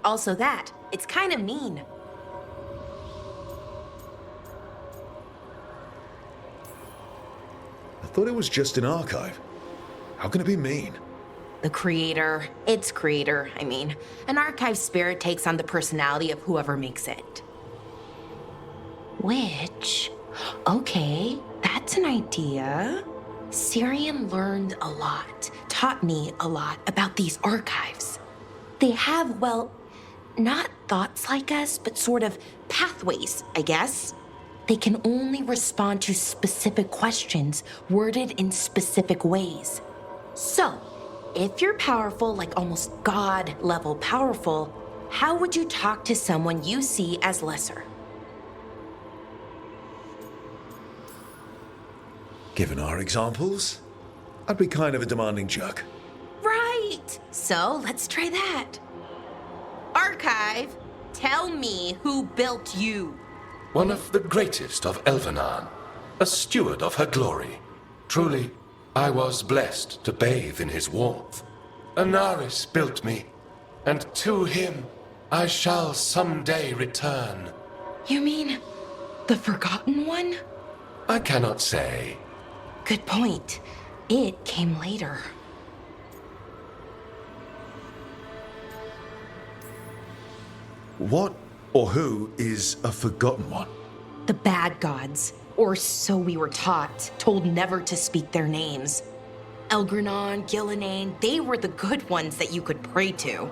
Also that. It's kind of mean. I thought it was just an archive. How can it be mean? The creator, its creator, I mean. An archive spirit takes on the personality of whoever makes it. Which, okay, that's an idea. Syrian learned a lot, taught me a lot about these archives. They have, well, not thoughts like us, but sort of pathways, I guess. They can only respond to specific questions worded in specific ways. So, if you're powerful, like almost God-level powerful, how would you talk to someone you see as lesser? Given our examples, I'd be kind of a demanding jerk. Right! So, let's try that. Archive, tell me who built you. One of the greatest of Elvenan, a steward of her glory. Truly, I was blessed to bathe in his warmth. Anaris built me, and to him I shall someday return. You mean the Forgotten One? I cannot say. Good point. It came later. What or who is a Forgotten One? The bad gods, or so we were taught, told never to speak their names. Elgranon, Gillenane, they were the good ones that you could pray to.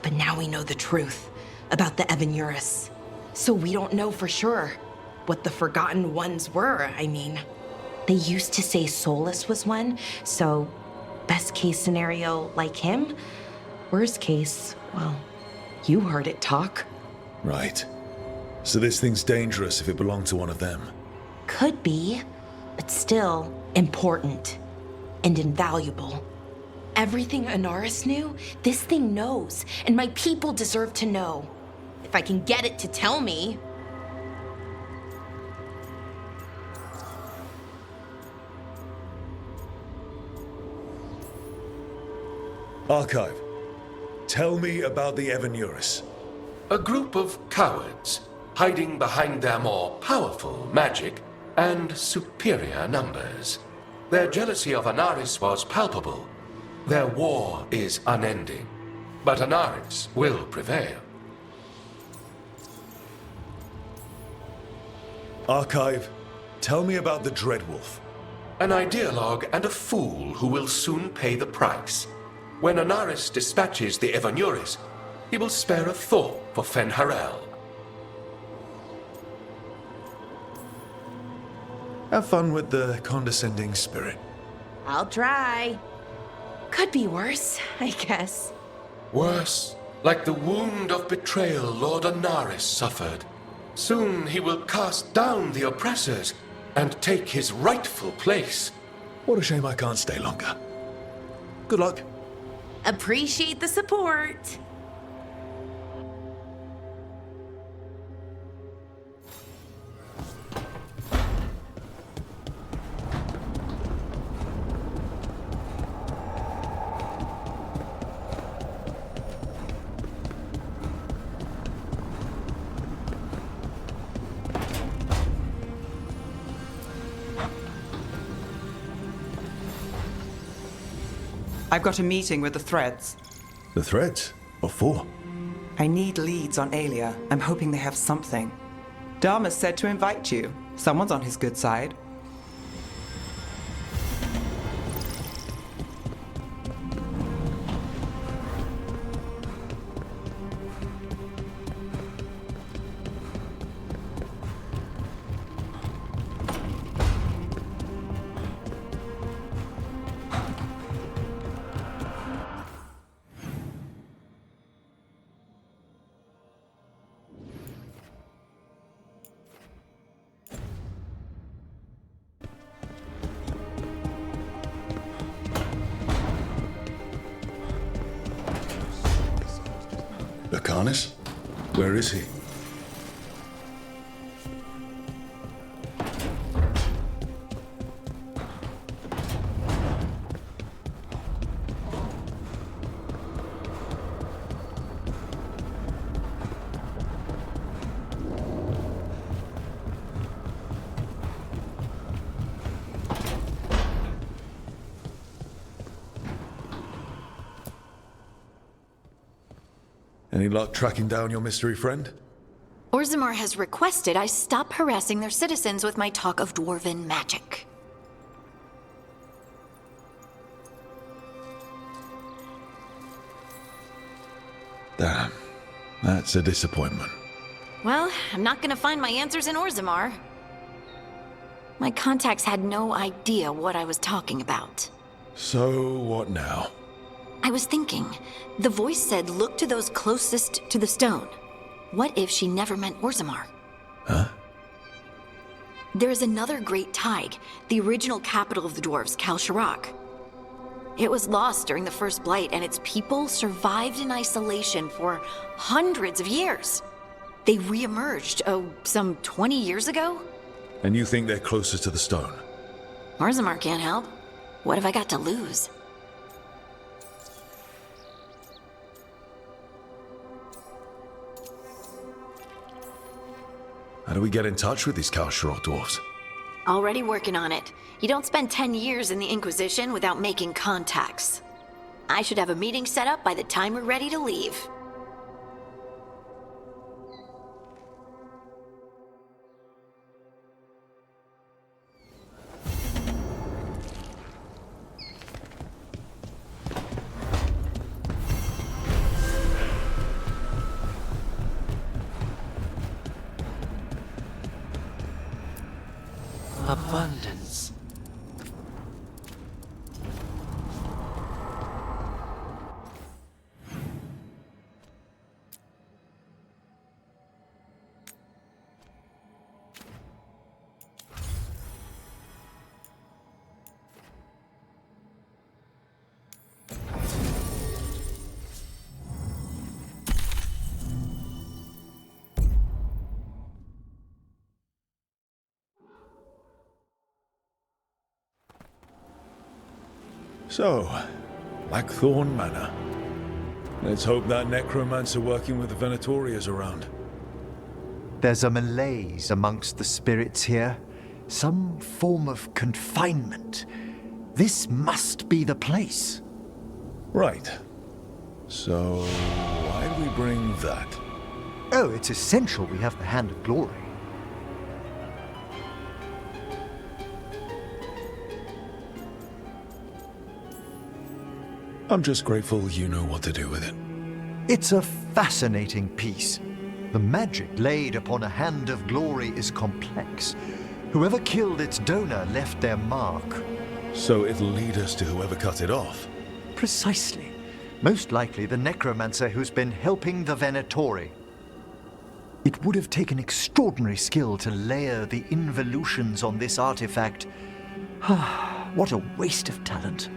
But now we know the truth about the Evanurus. So we don't know for sure what the Forgotten Ones were, I mean. They used to say Solus was one, so best case scenario, like him. Worst case, well, you heard it talk. Right. So this thing's dangerous if it belonged to one of them. Could be, but still important and invaluable. Everything Anaris knew, this thing knows, and my people deserve to know. If I can get it to tell me. Archive, tell me about the Evanurus. A group of cowards, hiding behind their more powerful magic and superior numbers. Their jealousy of Anaris was palpable. Their war is unending, but Anaris will prevail. Archive, tell me about the Dreadwolf. An ideologue and a fool who will soon pay the price. When Anaris dispatches the Evanuris, he will spare a thought for Fen'Harel. Have fun with the condescending spirit. I'll try. Could be worse, I guess. Worse, like the wound of betrayal Lord Anaris suffered. Soon he will cast down the oppressors and take his rightful place. What a shame I can't stay longer. Good luck. Appreciate the support. I've got a meeting with the Threads. The Threads? What for? I need leads on Aelia. I'm hoping they have something. Dharma's said to invite you. Someone's on his good side. Lacanis? Where is he? Any luck tracking down your mystery friend? Orzammar has requested I stop harassing their citizens with my talk of dwarven magic. Damn. That's a disappointment. Well, I'm not gonna find my answers in Orzammar. My contacts had no idea what I was talking about. So, what now? I was thinking, the voice said look to those closest to the stone. What if she never meant Orzammar? Huh? There is another great Tig, the original capital of the dwarves, Kal Shirak. It was lost during the First Blight, and its people survived in isolation for hundreds of years. They re-emerged, some 20 years ago? And you think they're closer to the stone? Orzammar can't help. What have I got to lose? How do we get in touch with these Kal Shirak dwarves? Already working on it. You don't spend 10 years in the Inquisition without making contacts. I should have a meeting set up by the time we're ready to leave. Abundance. So, Blackthorn Manor. Let's hope that necromancer working with the Venatori is around. There's a malaise amongst the spirits here. Some form of confinement. This must be the place. Right. So, why do we bring that? Oh, it's essential we have the Hand of Glory. I'm just grateful you know what to do with it. It's a fascinating piece. The magic laid upon a Hand of Glory is complex. Whoever killed its donor left their mark. So it'll lead us to whoever cut it off? Precisely. Most likely the necromancer who's been helping the Venatori. It would have taken extraordinary skill to layer the involutions on this artifact. What a waste of talent.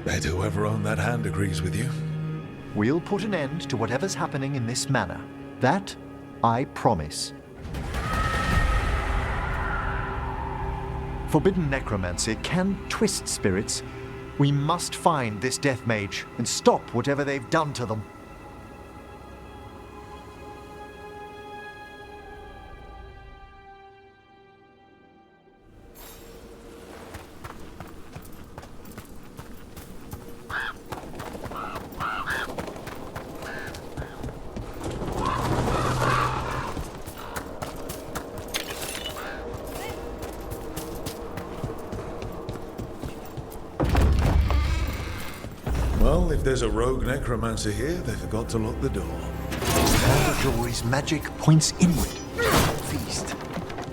Bet whoever owned that hand agrees with you. We'll put an end to whatever's happening in this manor. That, I promise. Forbidden necromancy can twist spirits. We must find this death mage and stop whatever they've done to them. Well, if there's a rogue necromancer here, they forgot to lock the door. Hand of Glory's magic points inward. Feast.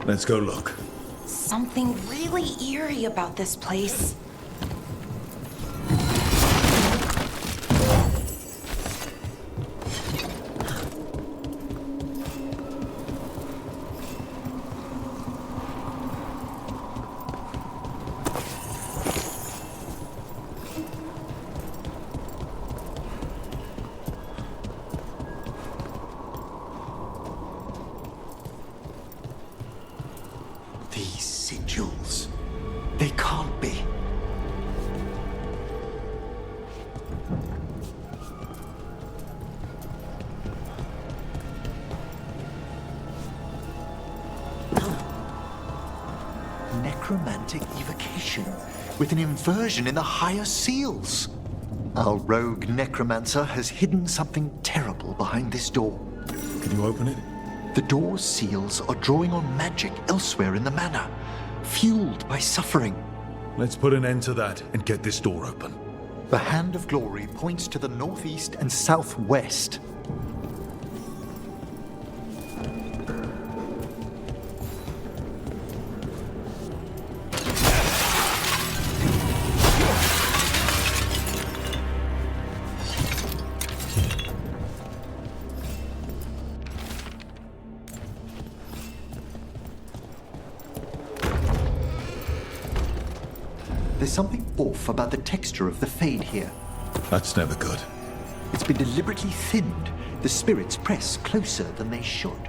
Let's go look. Something really eerie about this place. These sigils. They can't be. Necromantic evocation, with an inversion in the higher seals. Our rogue necromancer has hidden something terrible behind this door. Can you open it? The door's seals are drawing on magic elsewhere in the manor, fueled by suffering. Let's put an end to that and get this door open. The Hand of Glory points to the northeast and southwest. There's something off about the texture of the fade here. That's never good. It's been deliberately thinned. The spirits press closer than they should.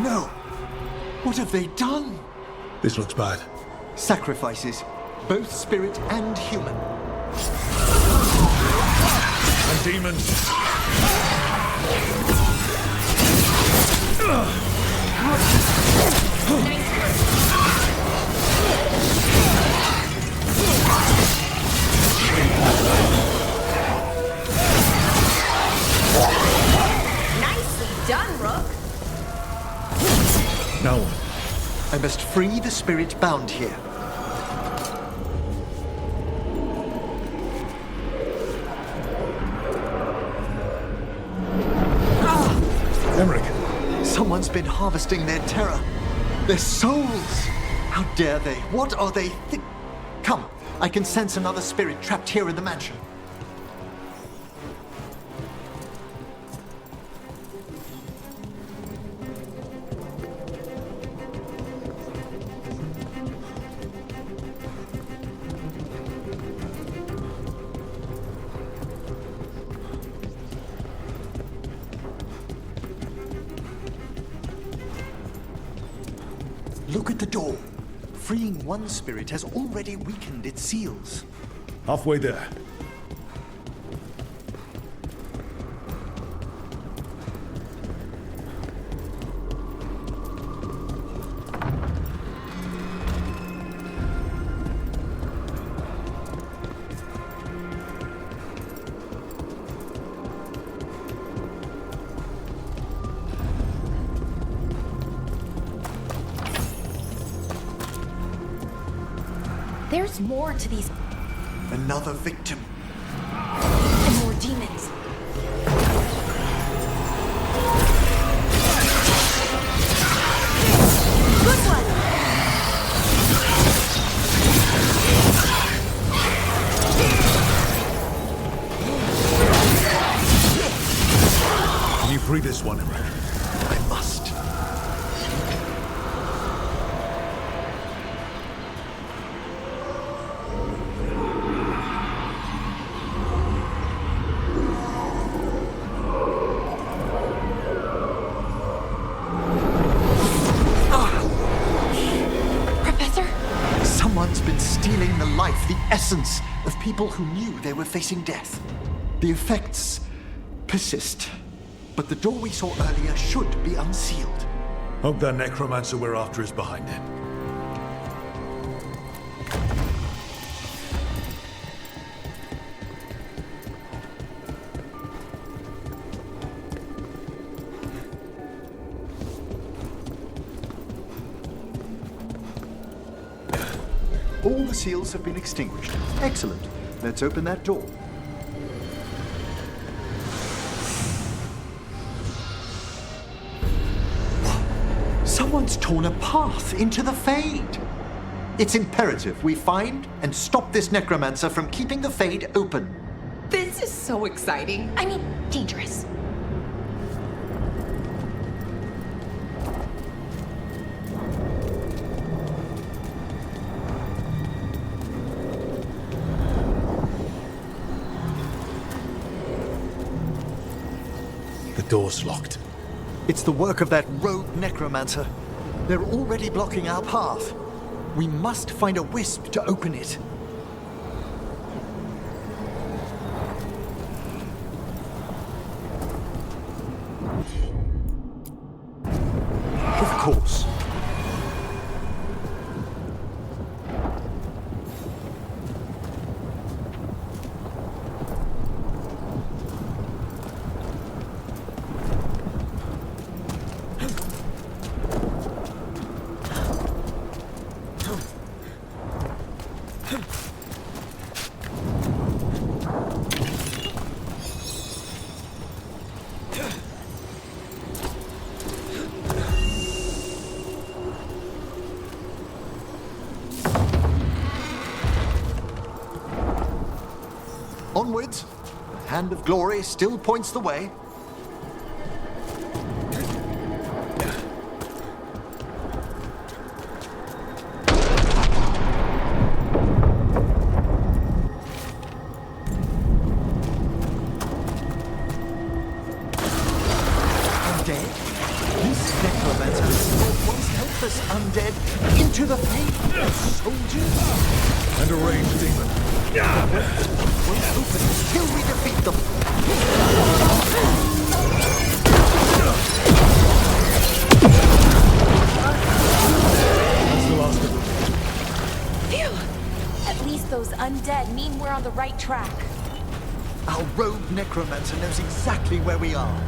No! What have they done? This looks bad. Sacrifices, both spirit and human. And demons! Nicely done, Rook. Now what? I must free the spirit bound here. Emmerich! Someone's been harvesting their terror. Their souls! How dare they? What are they Come, I can sense another spirit trapped here in the mansion. Look at the door. Freeing one spirit has already weakened its seals. Halfway there. There's more to these. Another victim. And more demons. Good one! Can you free this one, Emma? I must. Someone's been stealing the life, the essence of people who knew they were facing death. The effects persist, but the door we saw earlier should be unsealed. Hope that necromancer we're after is behind it. All the seals have been extinguished. Excellent. Let's open that door. Someone's torn a path into the Fade. It's imperative we find and stop this necromancer from keeping the Fade open. This is so exciting. I mean, dangerous. The door's locked. It's the work of that rogue necromancer. They're already blocking our path. We must find a wisp to open it. Of course. Onwards. The hand of glory still points the way. Undead? This necromancer wants to help us undead into the faith of soldiers. And a ranged demon. Won't open until we defeat them. That's the last of them. Phew! At least those undead mean we're on the right track. Our rogue necromancer knows exactly where we are.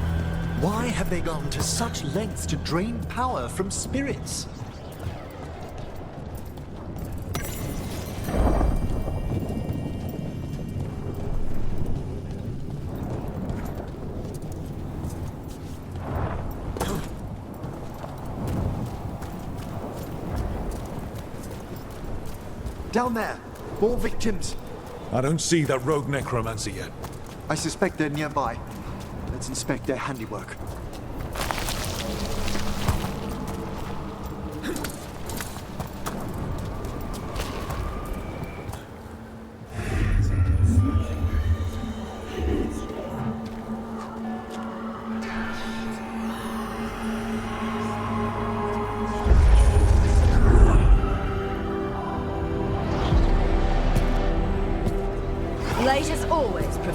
Why have they gone to such lengths to drain power from spirits? Down there, more victims. I don't see that rogue necromancer yet. I suspect they're nearby. Let's inspect their handiwork.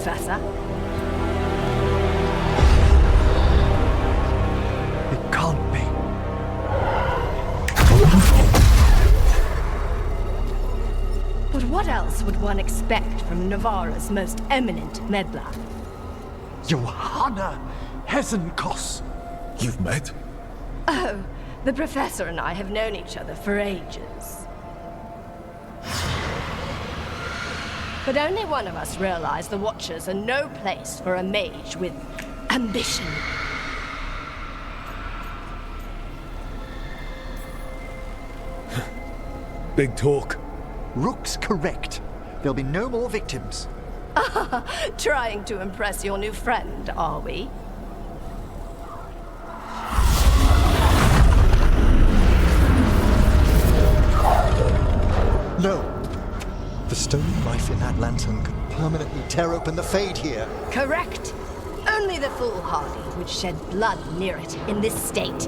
Professor? It can't be. But what else would one expect from Navarra's most eminent meddler? Johanna Hezenkos. You've met? Oh, the Professor and I have known each other for ages. But only one of us realized the Watchers are no place for a mage with ambition. Big talk. Rook's correct. There'll be no more victims. Trying to impress your new friend, are we? No. The stolen knife in that lantern could permanently tear open the Fade here. Correct. Only the foolhardy would shed blood near it in this state.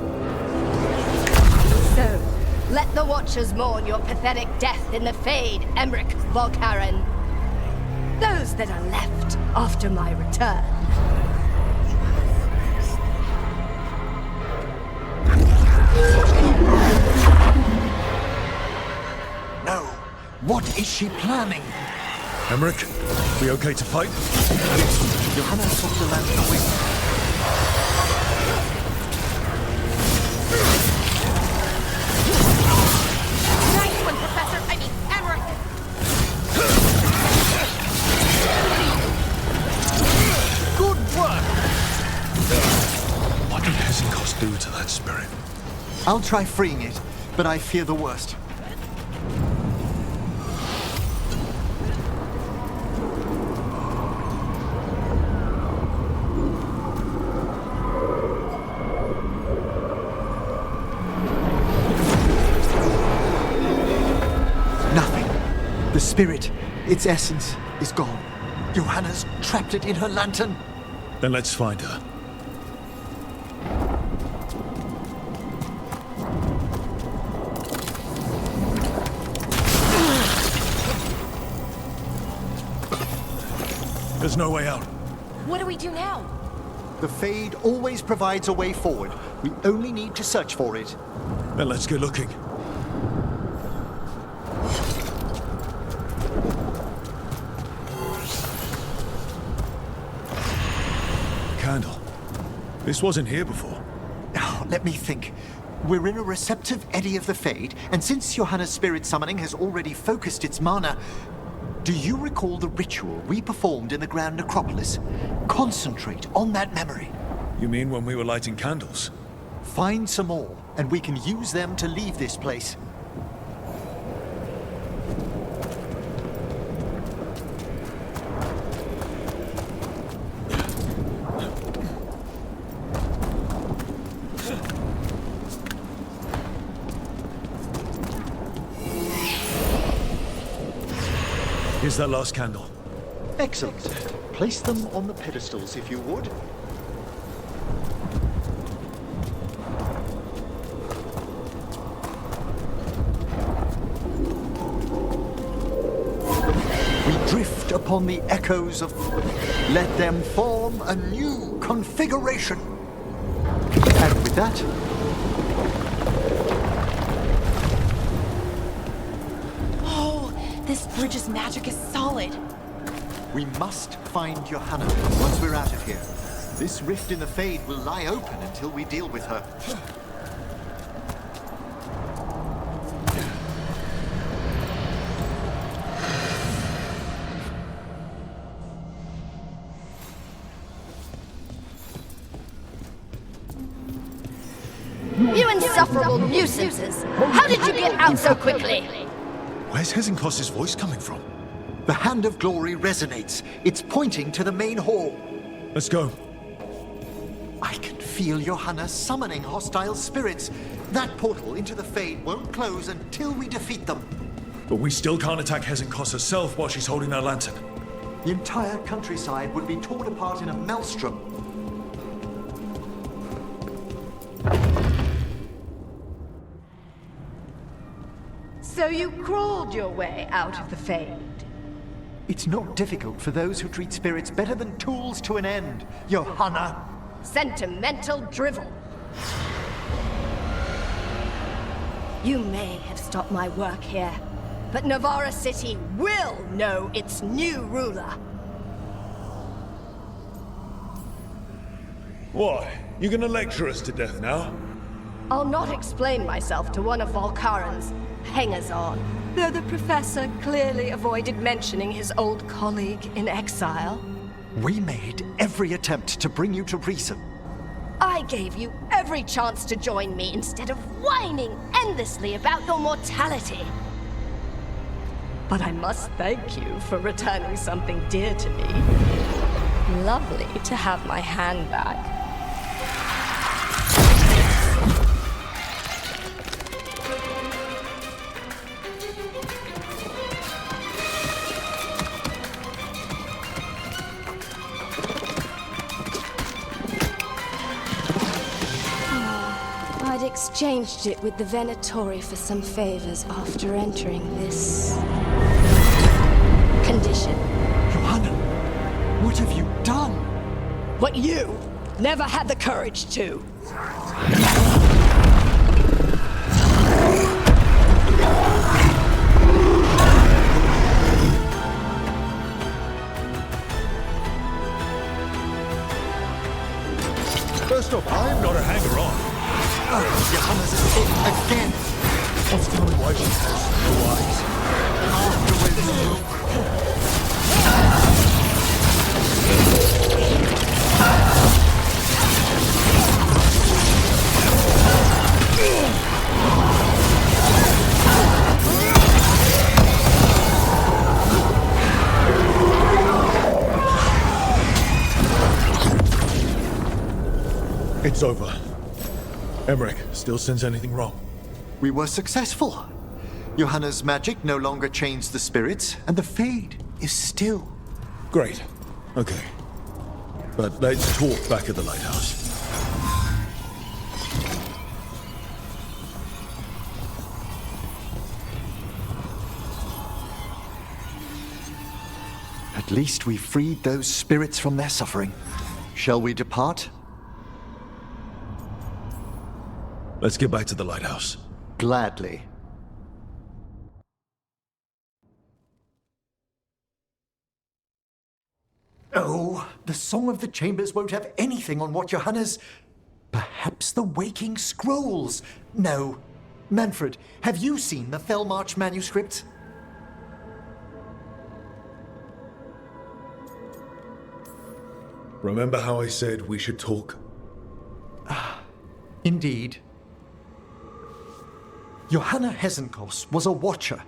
So, let the Watchers mourn your pathetic death in the Fade, Emmerich Volkaren. Those that are left after my return. No. What is she planning? Emmerich, we okay to fight? Johanna took the lantern away. Nice one, Professor. I mean, Emmerich. Good work! What did Hezenkos do to that spirit? I'll try freeing it, but I fear the worst. Nothing. The spirit, its essence, is gone. Johanna's trapped it in her lantern. Then let's find her. There's no way out. What do we do now? The Fade always provides a way forward. We only need to search for it. Then let's get looking. Candle. This wasn't here before. Now, let me think. We're in a receptive eddy of the Fade, and since Johanna's spirit summoning has already focused its mana, do you recall the ritual we performed in the Grand Necropolis? Concentrate on that memory. You mean when we were lighting candles? Find some more, and we can use them to leave this place. Here's that last candle. Excellent. Place them on the pedestals, if you would. We drift upon the echoes of... Let them form a new configuration. And with that... This bridge's magic is solid. We must find Johanna once we're out of here. This rift in the Fade will lie open until we deal with her. You insufferable nuisances! How did you get out so quickly? Where's Hezenkos' voice coming from? The Hand of Glory resonates. It's pointing to the main hall. Let's go. I can feel Johanna summoning hostile spirits. That portal into the Fade won't close until we defeat them. But we still can't attack Hezenkos herself while she's holding that lantern. The entire countryside would be torn apart in a maelstrom. So you crawled your way out of the Fade. It's not difficult for those who treat spirits better than tools to an end, Johanna. Sentimental drivel. You may have stopped my work here, but Navarra City will know its new ruler. Why? You gonna lecture us to death now? I'll not explain myself to one of Volkaran's hangers-on, though the professor clearly avoided mentioning his old colleague in exile. We made every attempt to bring you to reason. I gave you every chance to join me instead of whining endlessly about your mortality. But I must thank you for returning something dear to me. Lovely to have my hand back. I'd exchanged it with the Venatori for some favors after entering this condition. Johanna, what have you done? What you never had the courage to. First off, I'm not a hanger-on. Johanna's sick again. What's tell me why she has no eyes? It's over. Emmerich, still sense anything wrong? We were successful. Johanna's magic no longer chains the spirits, and the Fade is still. Great. Okay. But let's talk back at the lighthouse. At least we freed those spirits from their suffering. Shall we depart? Let's get back to the lighthouse. Gladly. Oh, the Song of the Chambers won't have anything on what Johanna's... Perhaps the Waking Scrolls? No. Manfred, have you seen the Felmarch manuscript? Remember how I said we should talk? Indeed. Johanna Hesenkos was a watcher.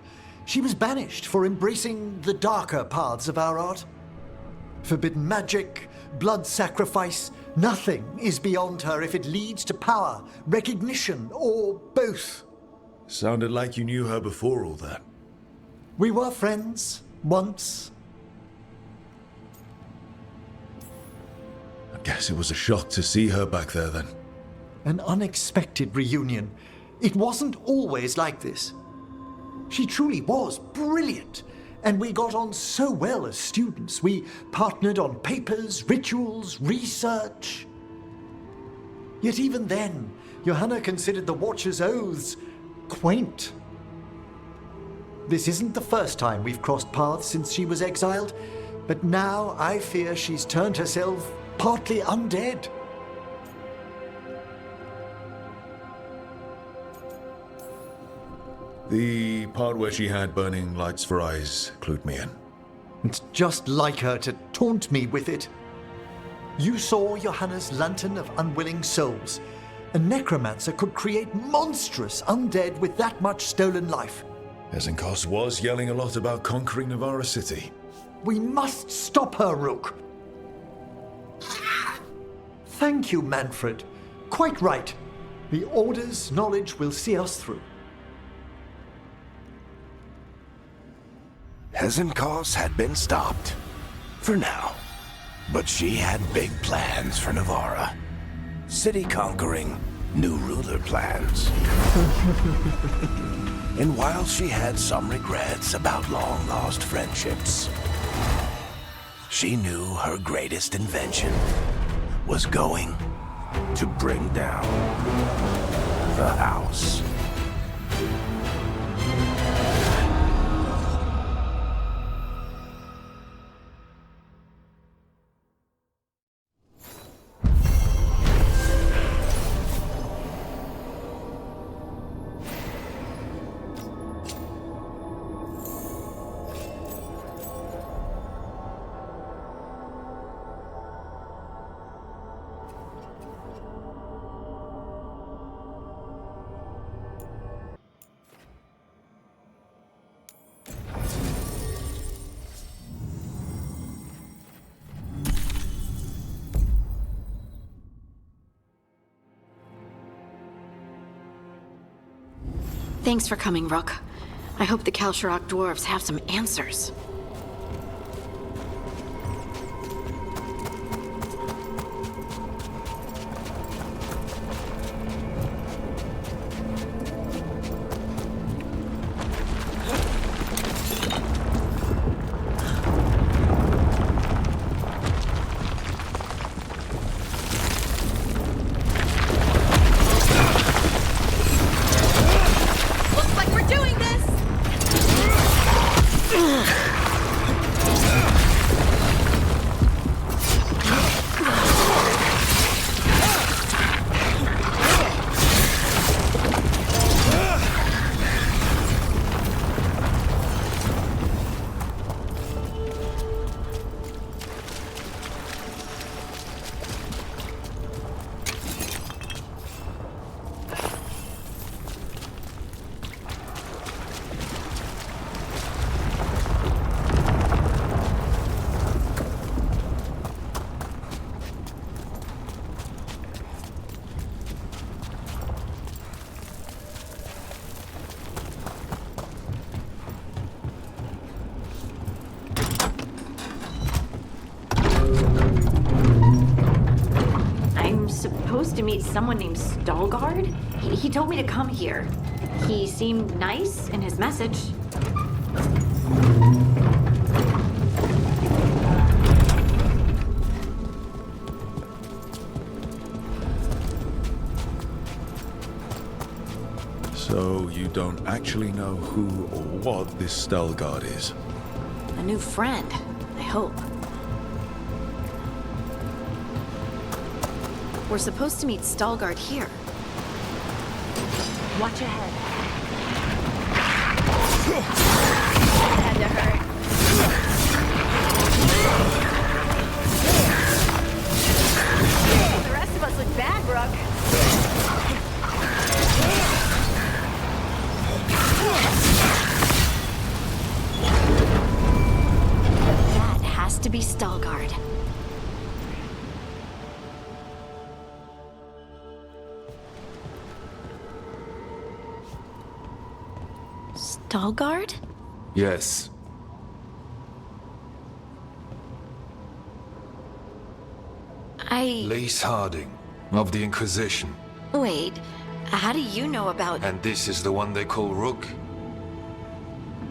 She was banished for embracing the darker paths of our art. Forbidden magic, blood sacrifice, nothing is beyond her if it leads to power, recognition, or both. Sounded like you knew her before all that. We were friends, once. I guess it was a shock to see her back there then. An unexpected reunion. It wasn't always like this. She truly was brilliant, and we got on so well as students. We partnered on papers, rituals, research. Yet even then, Johanna considered the Watcher's oaths quaint. This isn't the first time we've crossed paths since she was exiled, but now I fear she's turned herself partly undead. The part where she had burning lights for eyes clued me in. It's just like her to taunt me with it. You saw Johanna's Lantern of Unwilling Souls. A necromancer could create monstrous undead with that much stolen life. Hesenkos was yelling a lot about conquering Navarra City. We must stop her, Rook. Thank you, Manfred. Quite right. The Order's knowledge will see us through. Hesenkos had been stopped. For now. But she had big plans for Navarra. City conquering, new ruler plans. And while she had some regrets about long-lost friendships, She knew her greatest invention was going to bring down the house. Thanks for coming, Rook. I hope the Kalsharok dwarves have some answers. Looks like we're doing this! Supposed to meet someone named Stalgard? He told me to come here. He seemed nice in his message. So you don't actually know who or what this Stalgard is? A new friend, I hope. We're supposed to meet Stalgard here. Watch ahead. Had to hurt. The rest of us look bad, Rook. That has to be Stalgard. Stalgard? Yes. Lace Harding, of the Inquisition. Wait, how do you know about... And this is the one they call Rook?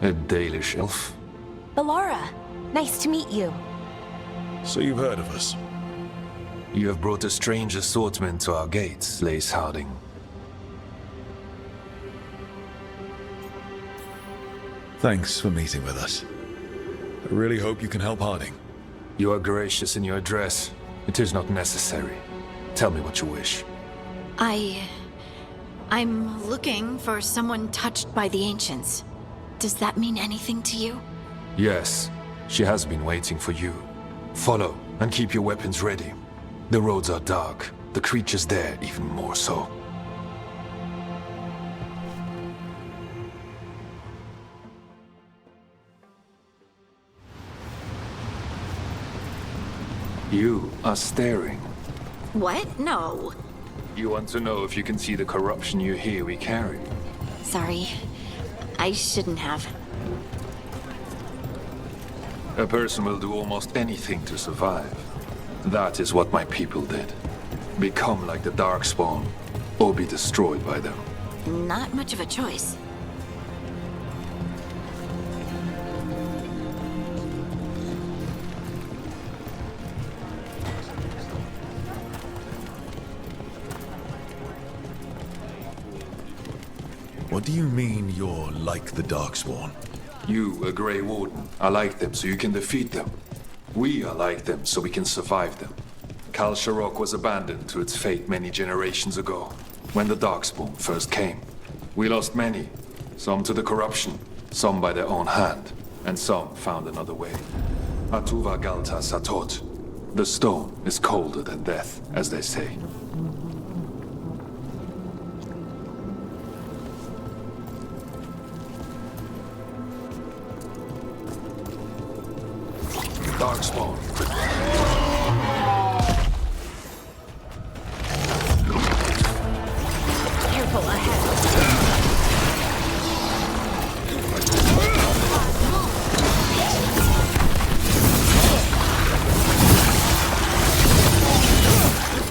A Dalish elf? Bellara, nice to meet you. So you've heard of us? You have brought a strange assortment to our gates, Lace Harding. Thanks for meeting with us. I really hope you can help Harding. You are gracious in your address. It is not necessary. Tell me what you wish. I'm looking for someone touched by the Ancients. Does that mean anything to you? Yes, she has been waiting for you. Follow, and keep your weapons ready. The roads are dark, the creatures there even more so. You are staring. What? No. You want to know if you can see the corruption you hear we carry? Sorry. I shouldn't have. A person will do almost anything to survive. That is what my people did. Become like the Darkspawn, or be destroyed by them. Not much of a choice. What do you mean you're like the Darkspawn? You, a Grey Warden, are like them so you can defeat them. We are like them so we can survive them. Kal Sharok was abandoned to its fate many generations ago, when the Darkspawn first came. We lost many, some to the corruption, some by their own hand, and some found another way. Atuva Galta Satot. The stone is colder than death, as they say. Darkspawn. Careful ahead.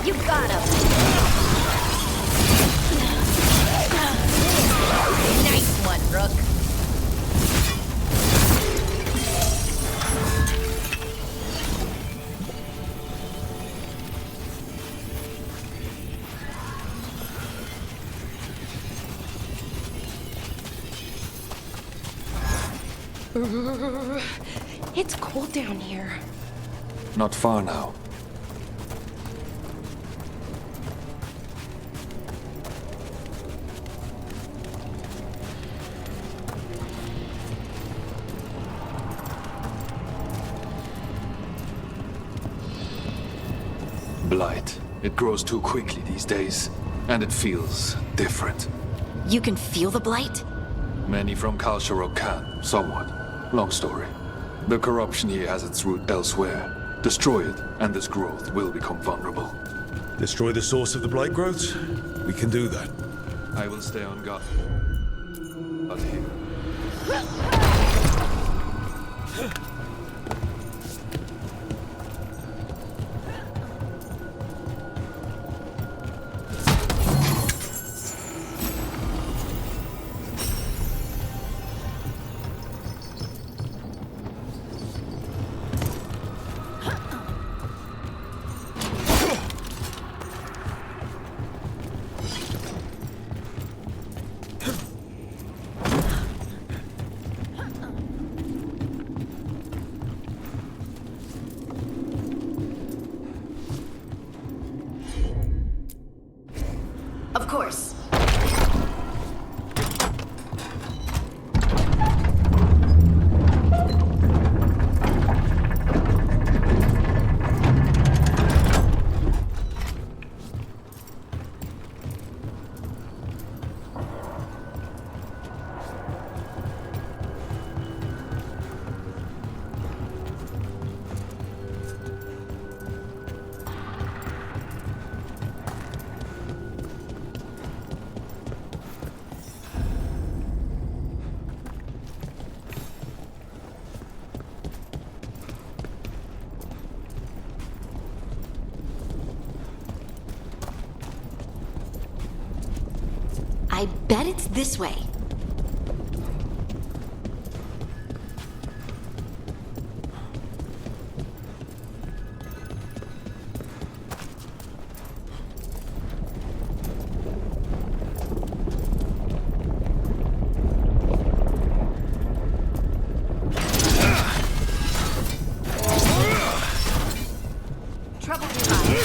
You got him. Nice one, Rook. It's cold down here. Not far now. Blight. It grows too quickly these days, and it feels different. You can feel the blight? Many from Kal Sharok can, somewhat. Long story. The corruption here has its root elsewhere. Destroy it, and this growth will become vulnerable. Destroy the source of the blight growths? We can do that. I will stay on guard. Out here. Of course. I bet it's this way. Trouble nearby.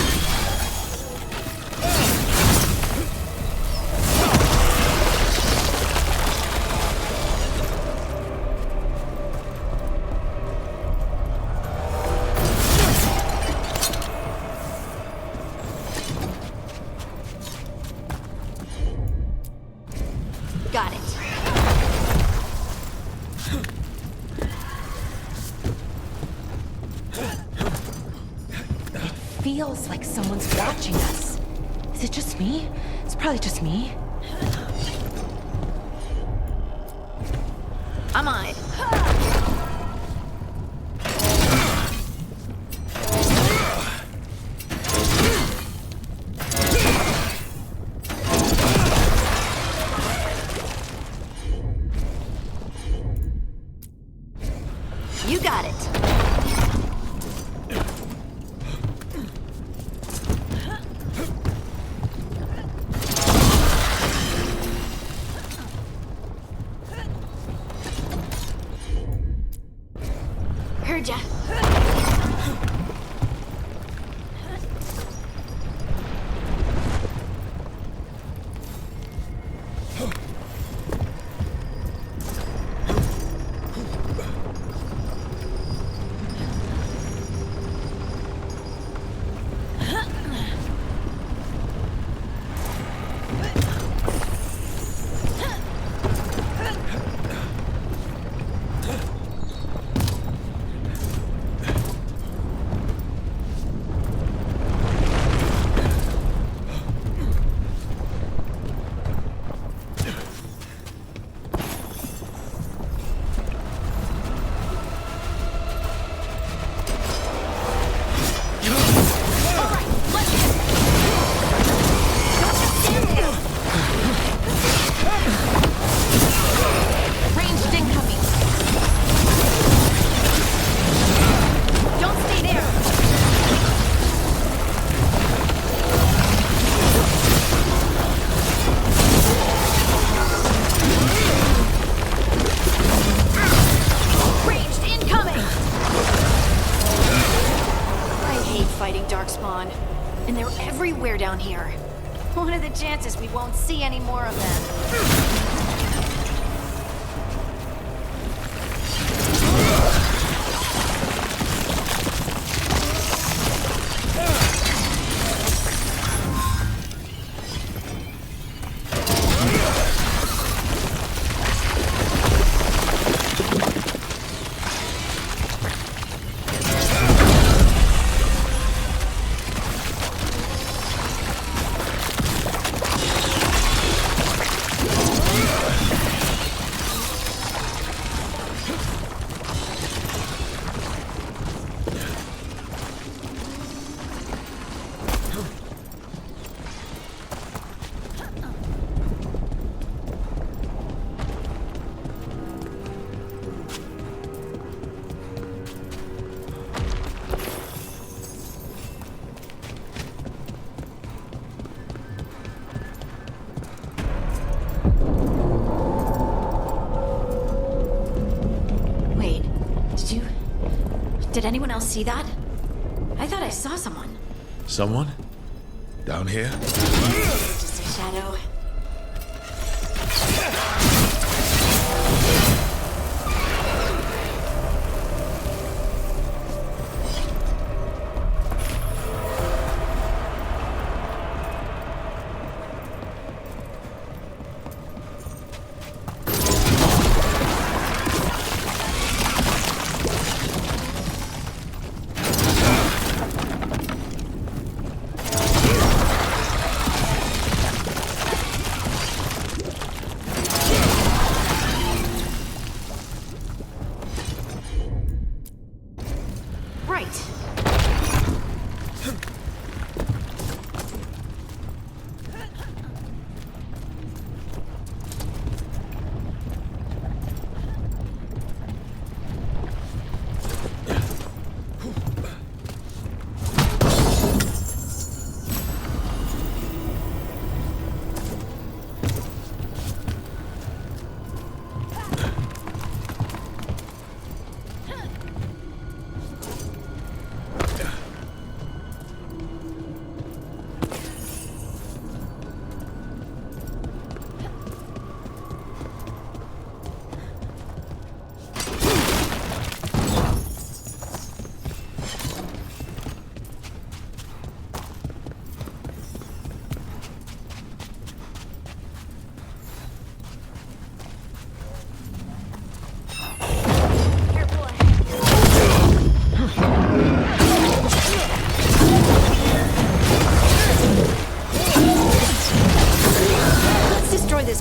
Got it. Feels like someone's watching us. Is it just me? It's probably just me. I'm on it. You got it. chances we won't see any more of them. Did anyone else see that? I thought I saw someone. Someone? Down here? Just a shadow.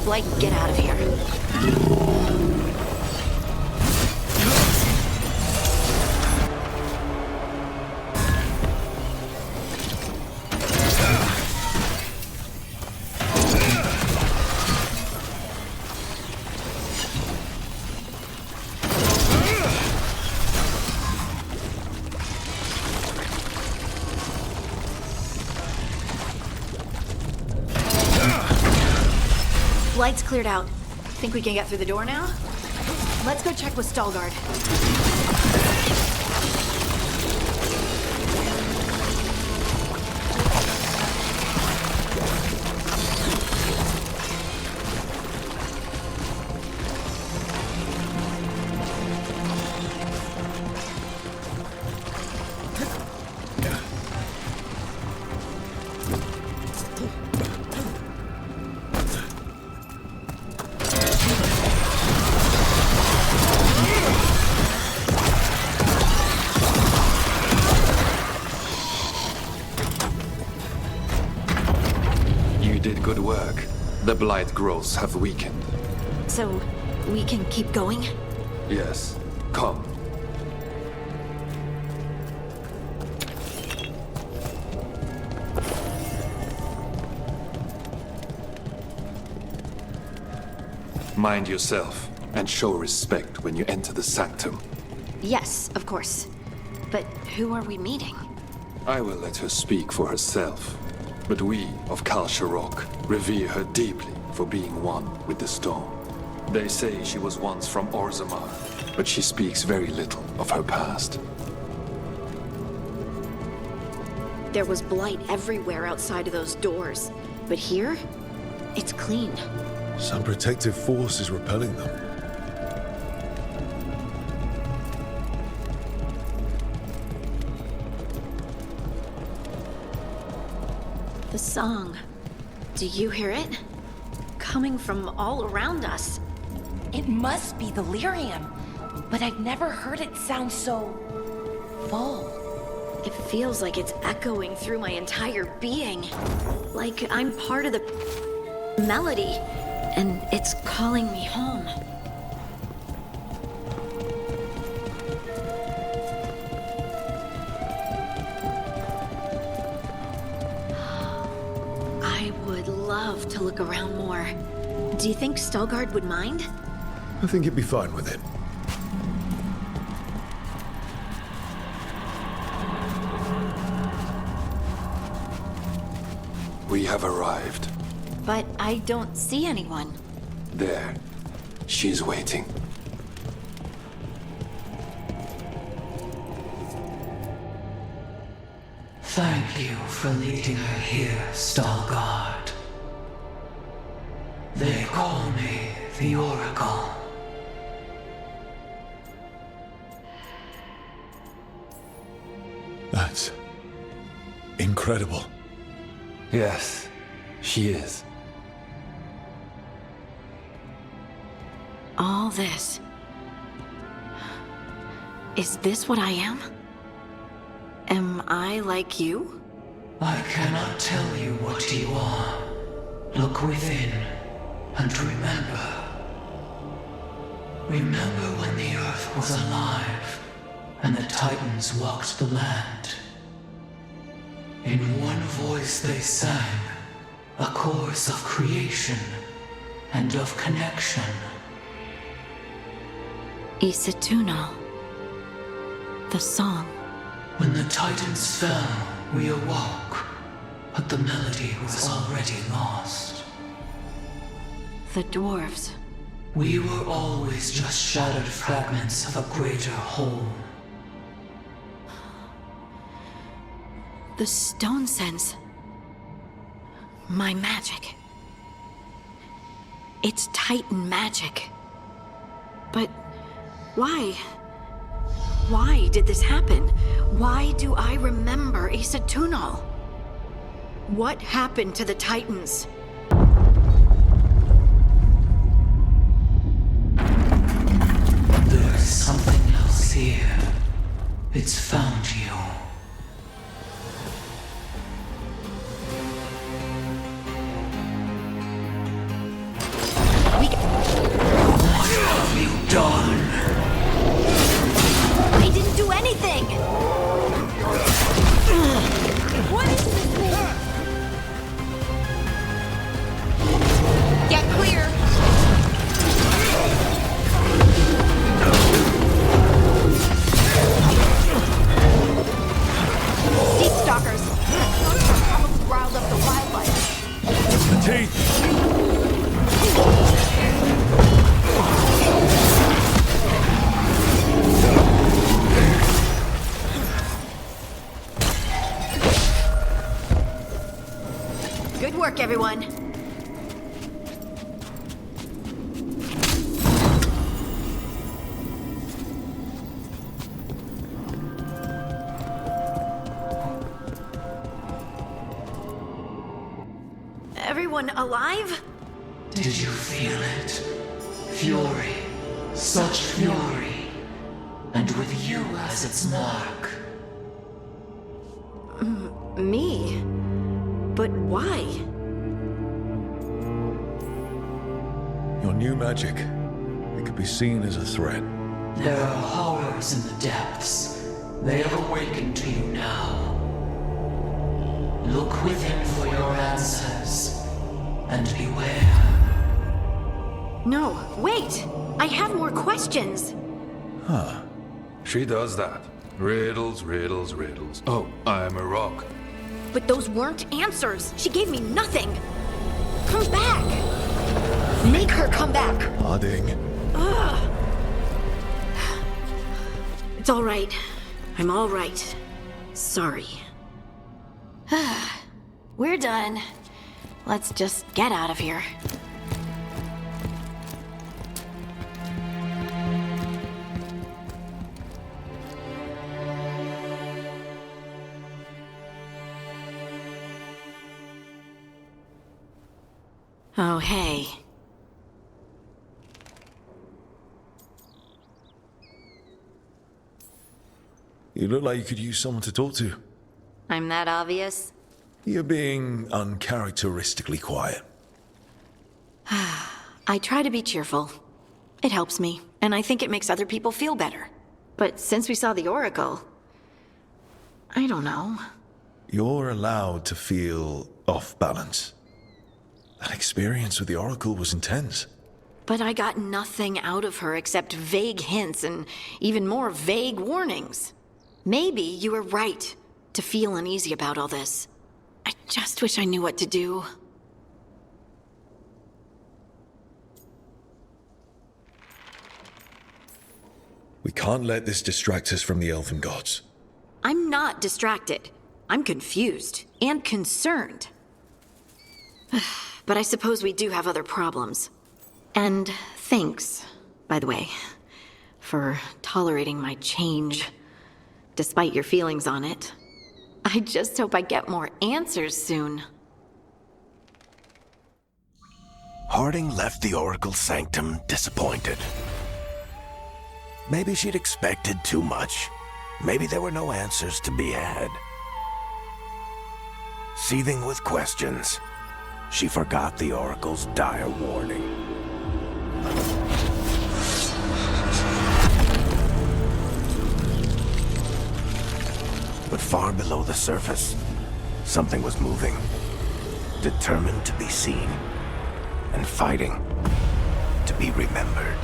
Blight and get out of here. Light's cleared out. Think we can get through the door now? Let's go check with Stalgard. Good work. The blight growths have weakened. So, we can keep going? Yes. Come. Mind yourself, and show respect when you enter the sanctum. Yes, of course. But who are we meeting? I will let her speak for herself. But we of Kal Sharok revere her deeply for being one with the storm. They say she was once from Orzammar, but she speaks very little of her past. There was blight everywhere outside of those doors. But here, it's clean. Some protective force is repelling them. The song. Do you hear it? Coming from all around us. It must be the lyrium, but I've never heard it sound so full. It feels like it's echoing through my entire being. Like I'm part of the melody, and it's calling me home. I would love to look around more. Do you think Stalgard would mind? I think he'd be fine with it. We have arrived. But I don't see anyone. There. She's waiting. Thank you for leading her here, Stalgard. They call me the Oracle. That's incredible. Yes, she is. All this. Is this what I am? Am I like you? I cannot tell you what you are. Look within and remember. Remember when the Earth was alive and the Titans walked the land. In one voice they sang a chorus of creation and of connection. Isatuno. The song. When the Titans fell, we awoke, but the melody was already lost. The dwarves. We were always just shattered fragments of a greater whole. The stone sense. My magic. It's Titan magic. But why? Why did this happen? Why do I remember Isatuno? What happened to the Titans? There's something else here. It's found you. What have you done? I didn't do anything! What is this thing? Get clear! Deep stalkers! Those probably riled up the wildlife. The teeth! Good work, everyone. Everyone alive? Did you feel it? Fury. Such fury. And with you as its mark. Me? But why? Your new magic. It could be seen as a threat. There are horrors in the depths. They have awakened to you now. Look within for your answers. And beware. No, wait! I have more questions! Huh. She does that. Riddles, riddles, riddles. Oh, I'm a rock. But those weren't answers! She gave me nothing! Come back! Make her come back! Harding. Ugh. It's all right. I'm all right. Sorry. We're done. let's just get out of here. Oh, hey. You look like you could use someone to talk to. I'm that obvious? You're being uncharacteristically quiet. I try to be cheerful. It helps me, and I think it makes other people feel better. But since we saw the Oracle, I don't know. You're allowed to feel off balance. That experience with the Oracle was intense. But I got nothing out of her except vague hints and even more vague warnings. Maybe you were right to feel uneasy about all this. I just wish I knew what to do. We can't let this distract us from the Elven Gods. I'm not distracted. I'm confused and concerned. But I suppose we do have other problems. And thanks, by the way, for tolerating my change, despite your feelings on it. I just hope I get more answers soon. Harding left the Oracle Sanctum disappointed. Maybe she'd expected too much. Maybe there were no answers to be had. Seething with questions, she forgot the Oracle's dire warning. But far below the surface, something was moving. Determined to be seen, and fighting to be remembered.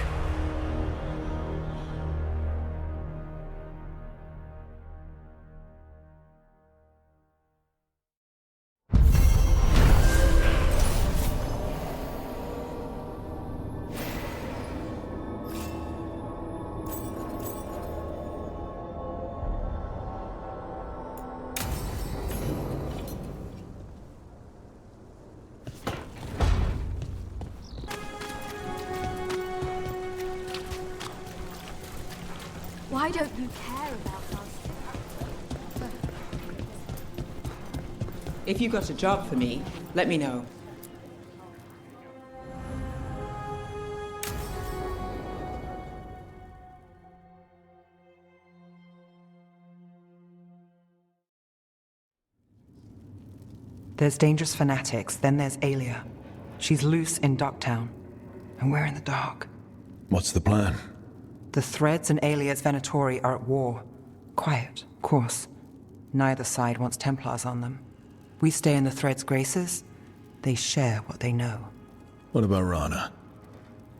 Why don't you care about us? If you got a job for me, let me know. There's dangerous fanatics, then there's Aelia. She's loose in Docktown, and we're in the dark. What's the plan? The Threads and Aelia's Venatori are at war. Quiet, of course. Neither side wants Templars on them. We stay in the Threads' graces. They share what they know. What about Rana?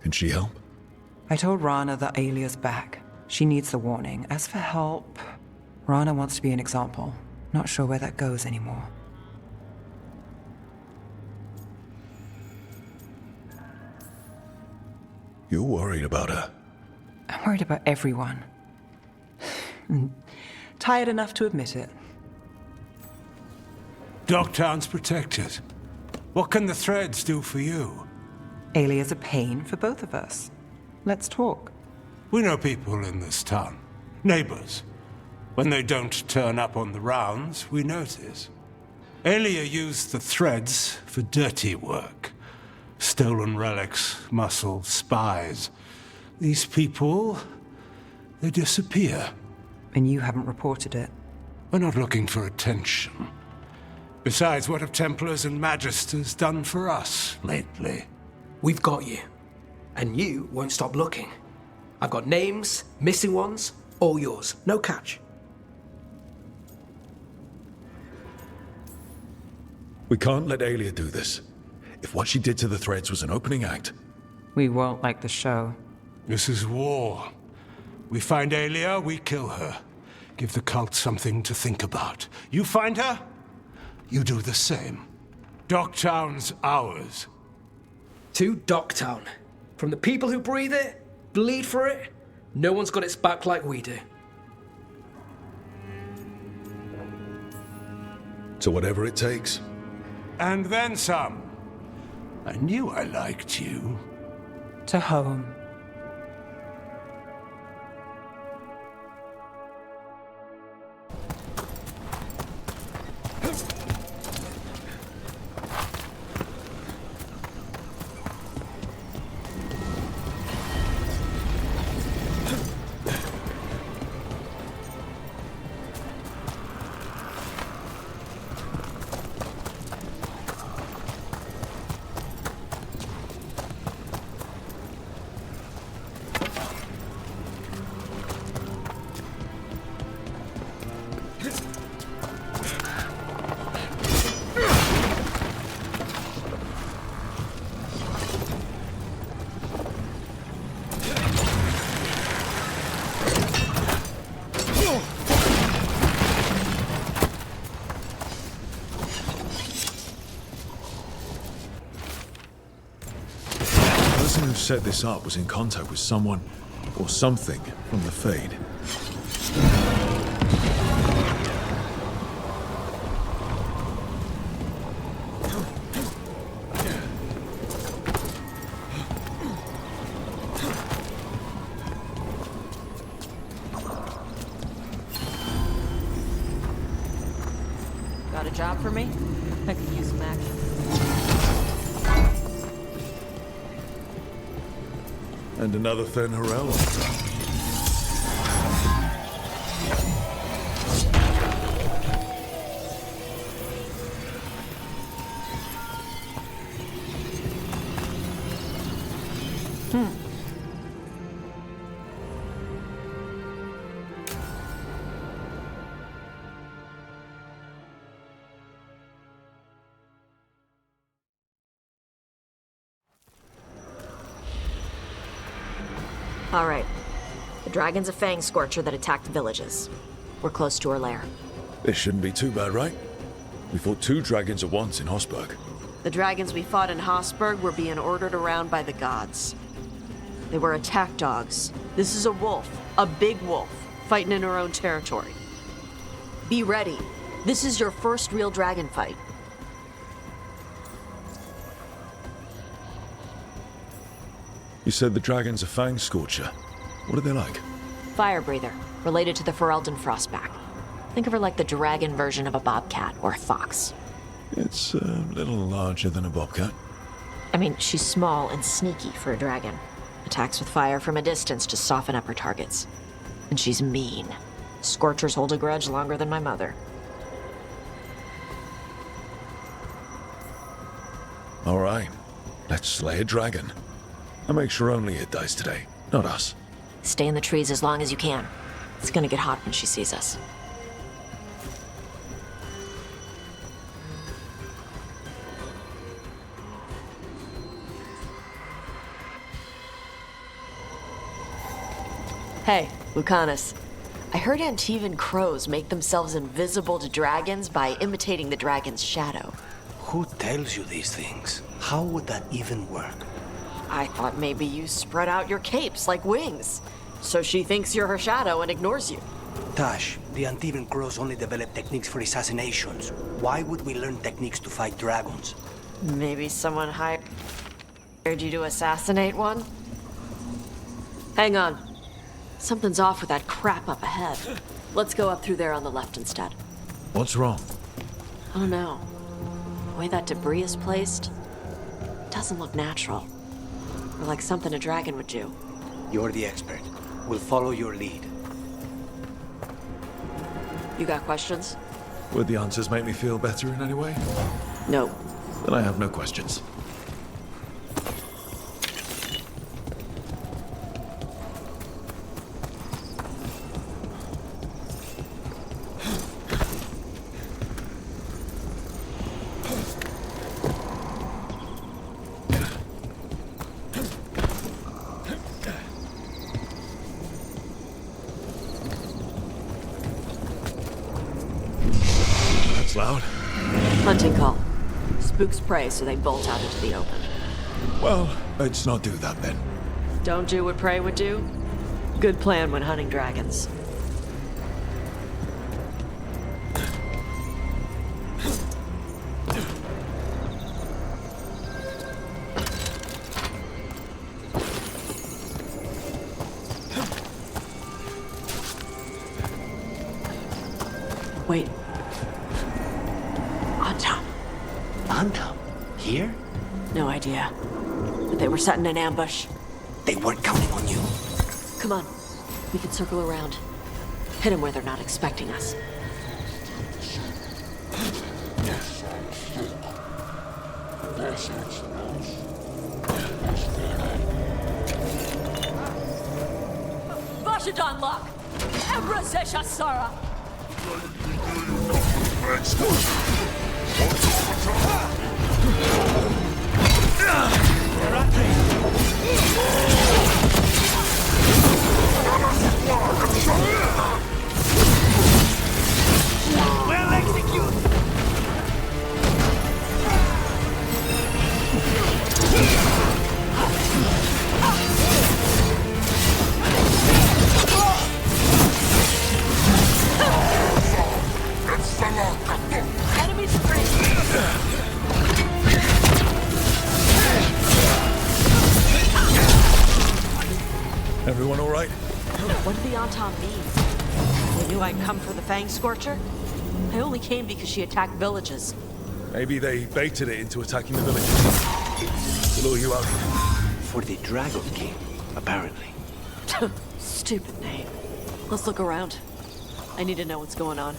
Can she help? I told Rana that Aelia's back. She needs the warning. As for help, Rana wants to be an example. Not sure where that goes anymore. You're worried about her. I'm worried about everyone. Tired enough to admit it. Docktown's protected. What can the Threads do for you? Aelia's a pain for both of us. Let's talk. We know people in this town. Neighbors. When they don't turn up on the rounds, we notice. Aelia used the Threads for dirty work. Stolen relics, muscle, spies. These people, they disappear. And you haven't reported it. We're not looking for attention. Besides, what have Templars and Magisters done for us lately? We've got you. And you won't stop looking. I've got names, missing ones, all yours. No catch. We can't let Aelia do this. If what she did to the Threads was an opening act... We won't like the show. This is war. We find Aelia, we kill her. Give the cult something to think about. You find her, you do the same. Docktown's ours. To Docktown. From the people who breathe it, bleed for it, no one's got its back like we do. So whatever it takes. And then some. I knew I liked you. To home. The person who set this up was in contact with someone or something from the Fade. Got a job for me? I could use some action. And another Fen Harel on top. All right. The dragon's a fang scorcher that attacked villages. We're close to her lair. This shouldn't be too bad, right? We fought 2 dragons at once in Hosberg. The dragons we fought in Hosberg were being ordered around by the gods. They were attack dogs. This is a wolf, a big wolf, fighting in her own territory. Be ready. This is your first real dragon fight. You said the dragon's a fang scorcher. What are they like? Fire breather, related to the Ferelden Frostback. Think of her like the dragon version of a bobcat or a fox. It's a little larger than a bobcat. I mean, she's small and sneaky for a dragon. Attacks with fire from a distance to soften up her targets. And she's mean. Scorchers hold a grudge longer than my mother. All right, let's slay a dragon. And make sure only it dies today, not us. Stay in the trees as long as you can. It's gonna get hot when she sees us. Hey, Lucanus. I heard Antivan crows make themselves invisible to dragons by imitating the dragon's shadow. Who tells you these things? How would that even work? I thought maybe you spread out your capes like wings, so she thinks you're her shadow and ignores you. Tash, the Antivan crows only develop techniques for assassinations. Why would we learn techniques to fight dragons? Maybe someone hired you to assassinate one? Hang on. Something's off with that crap up ahead. Let's go up through there on the left instead. What's wrong? I don't know. The way that debris is placed doesn't look natural. Or like something a dragon would do. You're the expert. We'll follow your lead. You got questions? Would the answers make me feel better in any way? No. Then I have no questions. Loud. Hunting call. Spooks prey, so they bolt out into the open. Well, let's not do that then. Don't do what prey would do? Good plan when hunting dragons. Wait. On top. On top? Here? No idea. But they were setting an ambush. They weren't counting on you. Come on. We can circle around. Hit them where they're not expecting us. Vashadon lock! Ebra Zeshasara! Well executed! Enemy sprint! Everyone all right? What did the Anton mean? They knew I'd come for the Fang Scorcher? I only came because she attacked villages. Maybe they baited it into attacking the village. To lure you out here. For the Dragon King, apparently. Stupid name. Let's look around. I need to know what's going on.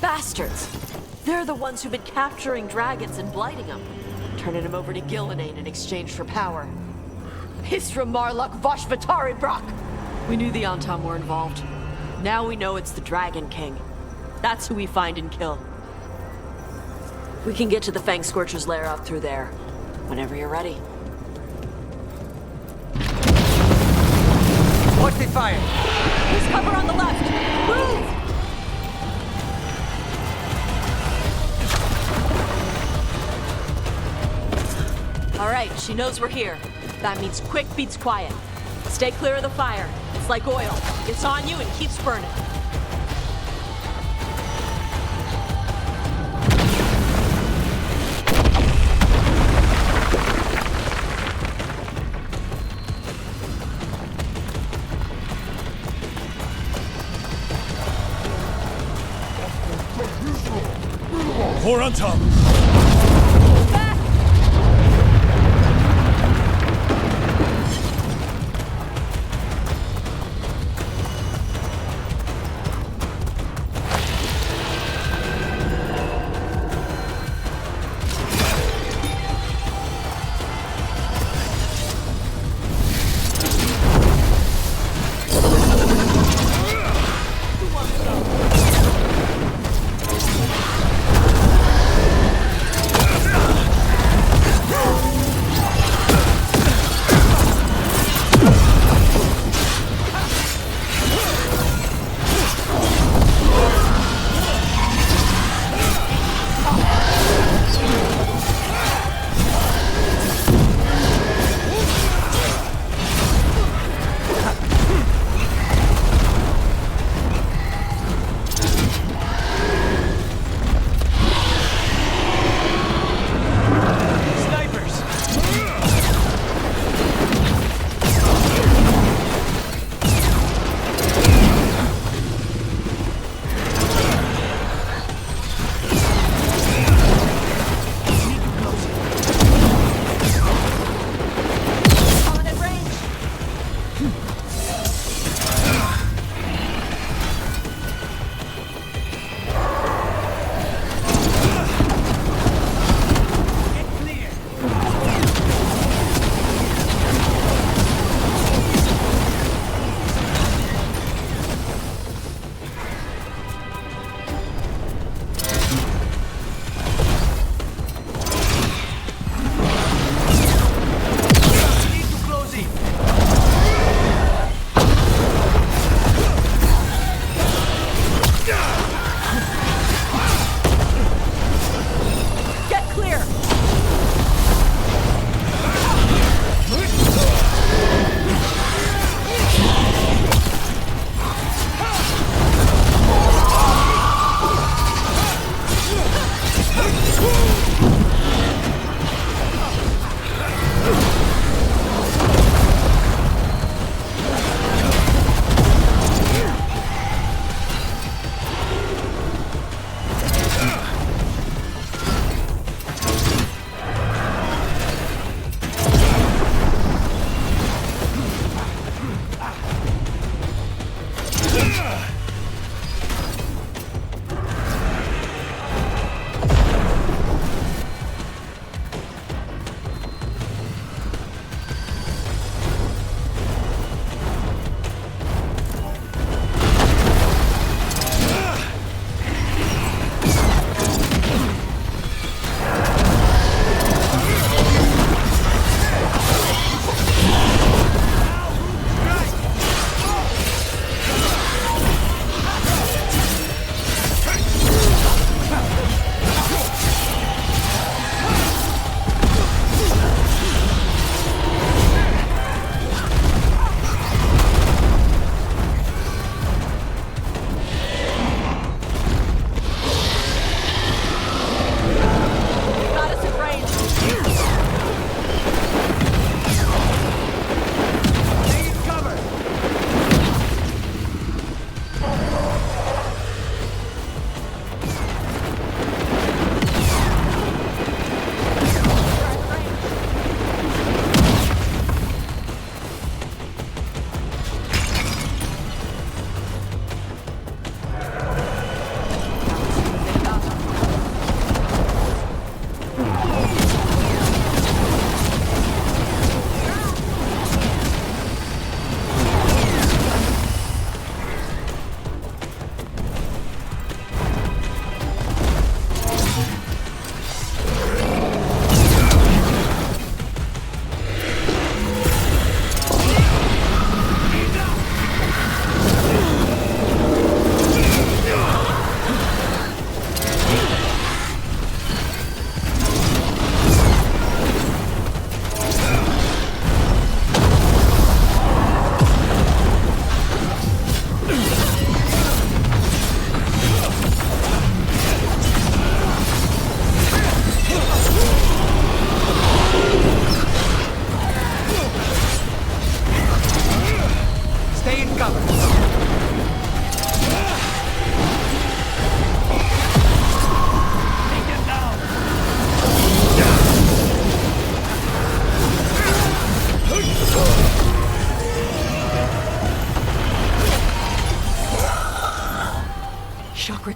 Bastards! They're the ones who've been capturing dragons and blighting them. Turning them over to Gillenane in exchange for power. Hisra Marluk Vashvatari Brock! We knew the Antam were involved. Now we know it's the Dragon King. That's who we find and kill. We can get to the Fang Scorcher's lair out through there. Whenever you're ready. Watch the fire! There's cover on the left! Move! All right, she knows we're here. That means quick beats quiet. Stay clear of the fire. It's like oil. It's on you and keeps burning. More on top!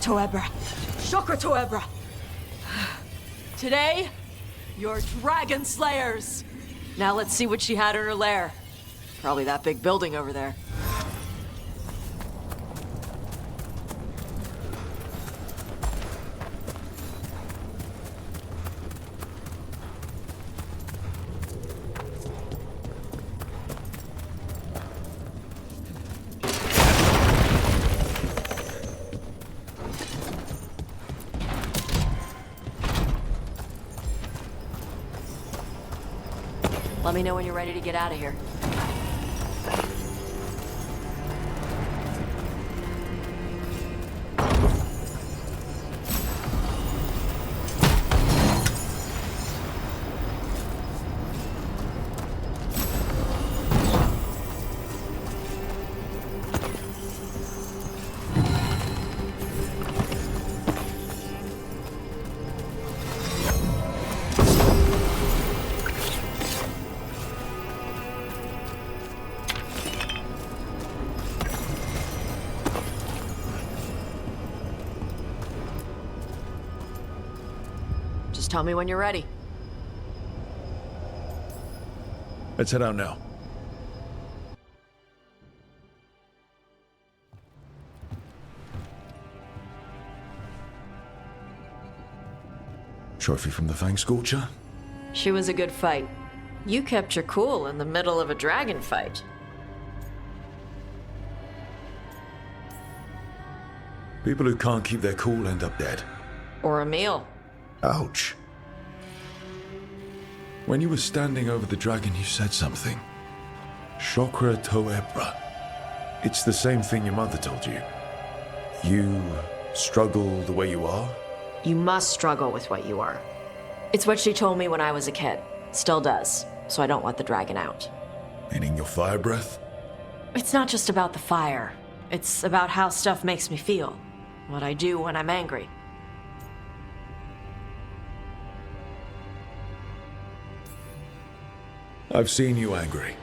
Toebra. Chakra Toebra. Today, you're Dragon Slayers. Now let's see what she had in her lair. Probably that big building over there. Let me know when you're ready to get out of here. Just tell me when you're ready. Let's head out now. Trophy from the Fang Scorcher? She was a good fight. You kept your cool in the middle of a dragon fight. People who can't keep their cool end up dead. Or a meal. Ouch. When you were standing over the dragon, you said something. Chakra Toebra. It's the same thing your mother told you. You struggle the way you are? You must struggle with what you are. It's what she told me when I was a kid. Still does, so I don't let the dragon out. Meaning your fire breath? It's not just about the fire. It's about how stuff makes me feel. What I do when I'm angry. I've seen you angry.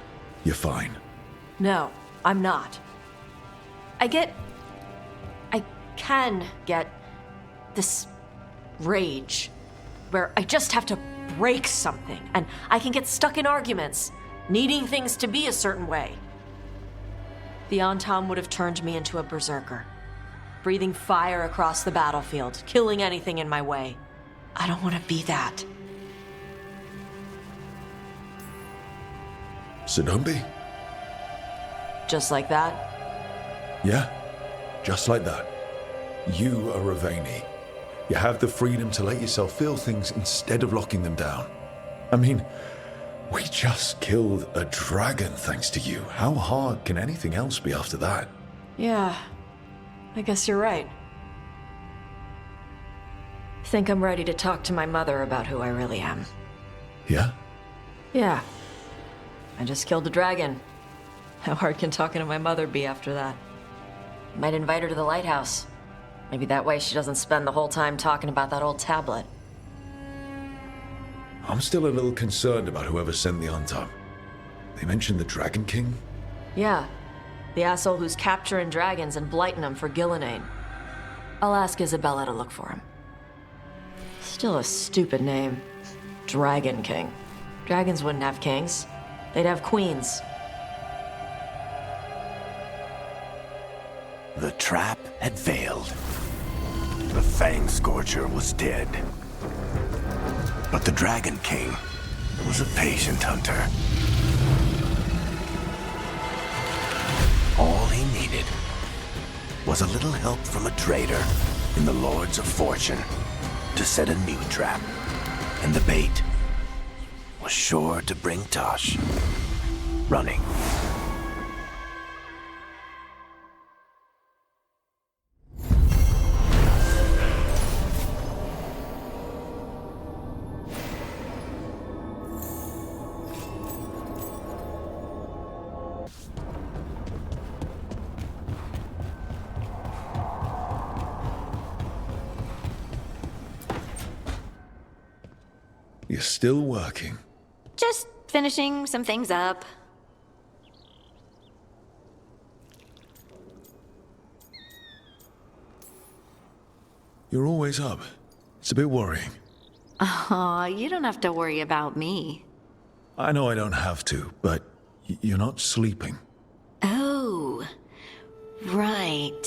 You're fine. No, I'm not. I can get this rage where I just have to break something and I can get stuck in arguments, needing things to be a certain way. The Antam would have turned me into a berserker, breathing fire across the battlefield, killing anything in my way. I don't want to be that. So don't be. Just like that? Yeah, just like that. You are Ravani. You have the freedom to let yourself feel things instead of locking them down. I mean, we just killed a dragon thanks to you. How hard can anything else be after that? Yeah, I guess you're right. Think I'm ready to talk to my mother about who I really am. Yeah? Yeah. I just killed a dragon. How hard can talking to my mother be after that? Might invite her to the lighthouse. Maybe that way she doesn't spend the whole time talking about that old tablet. I'm still a little concerned about whoever sent the Antam. They mentioned the Dragon King? Yeah. The asshole who's capturing dragons and blighting them for Gillenane. I'll ask Isabella to look for him. Still a stupid name. Dragon King. Dragons wouldn't have kings. They'd have queens. The trap had failed. The Fang Scorcher was dead. But the Dragon King was a patient hunter. All he needed was a little help from a trader in the Lords of Fortune to set a new trap. And the bait was sure to bring Tosh running. You're still working. Just finishing some things up. You're always up. It's a bit worrying. Aw, you don't have to worry about me. I know I don't have to, but you're not sleeping. Oh, right.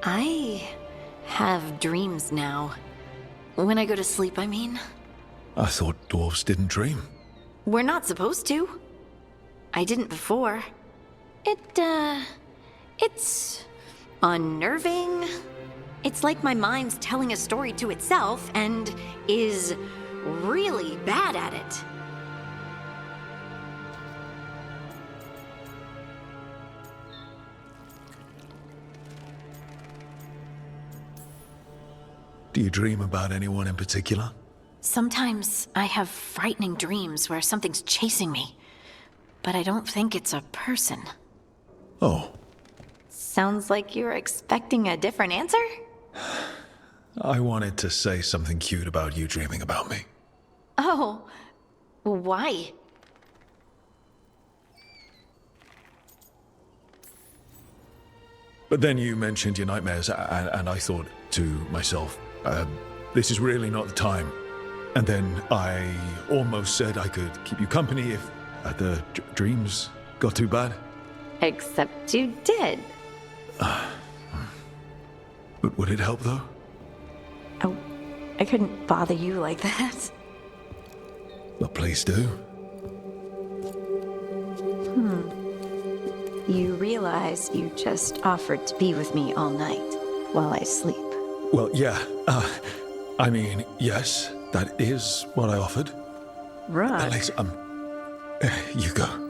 I have dreams now. When I go to sleep, I mean. I thought dwarves didn't dream. We're not supposed to. I didn't before. It's unnerving. It's like my mind's telling a story to itself and is really bad at it. Do you dream about anyone in particular? Sometimes I have frightening dreams where something's chasing me, but I don't think it's a person. Oh. Sounds like you're expecting a different answer? I wanted to say something cute about you dreaming about me. Oh, why? But then you mentioned your nightmares, and I thought to myself, this is really not the time. And then I almost said I could keep you company if the dreams got too bad. Except you did. But would it help, though? Oh, I couldn't bother you like that. Well, please do. You realize you just offered to be with me all night while I sleep. Well, yeah. I mean, yes, that is what I offered. Right. Alex, you go.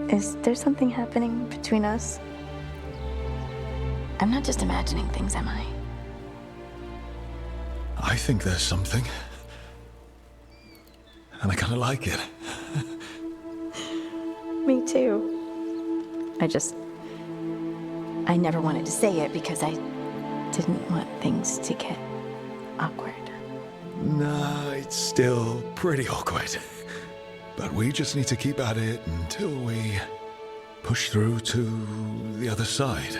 Is there something happening between us? I'm not just imagining things, am I? I think there's something. And I kind of like it. Me too. I never wanted to say it because I didn't want things to get awkward. Nah, it's still pretty awkward. But we just need to keep at it until we push through to the other side.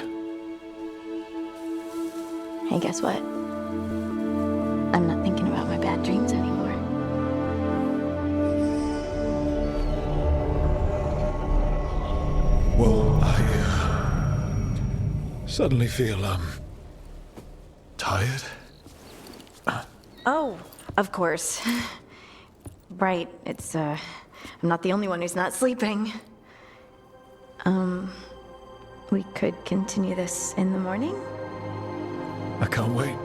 Hey, guess what? I'm not thinking about my bad dreams anymore. Well, I suddenly feel, tired. Oh, of course. Right, I'm not the only one who's not sleeping. We could continue this in the morning? I can't wait.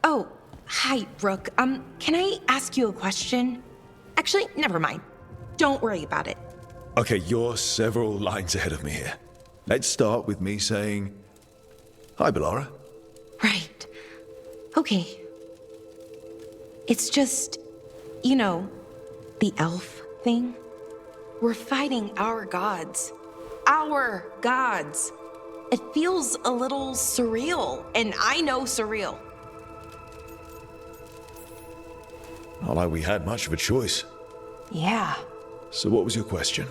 Oh, hi, Brooke. Can I ask you a question? Actually, never mind. Don't worry about it. Okay, you're several lines ahead of me here. Let's start with me saying, hi, Bellara. Right. Okay. It's just, the elf thing. We're fighting our gods. Our gods. It feels a little surreal, and I know surreal. Not like we had much of a choice. Yeah. So what was your question?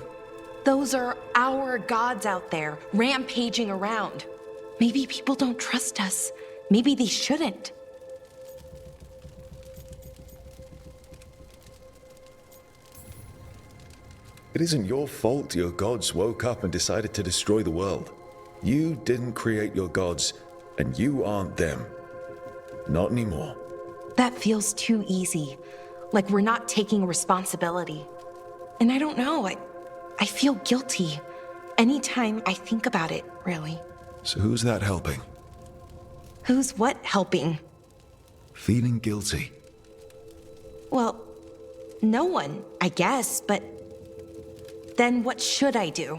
Those are our gods out there, rampaging around. Maybe people don't trust us. Maybe they shouldn't. It isn't your fault your gods woke up and decided to destroy the world. You didn't create your gods, and you aren't them. Not anymore. That feels too easy. Like we're not taking responsibility. And I don't know, I feel guilty anytime I think about it, really. So who's that helping? Who's what helping? Feeling guilty. Well, no one, I guess, but then what should I do?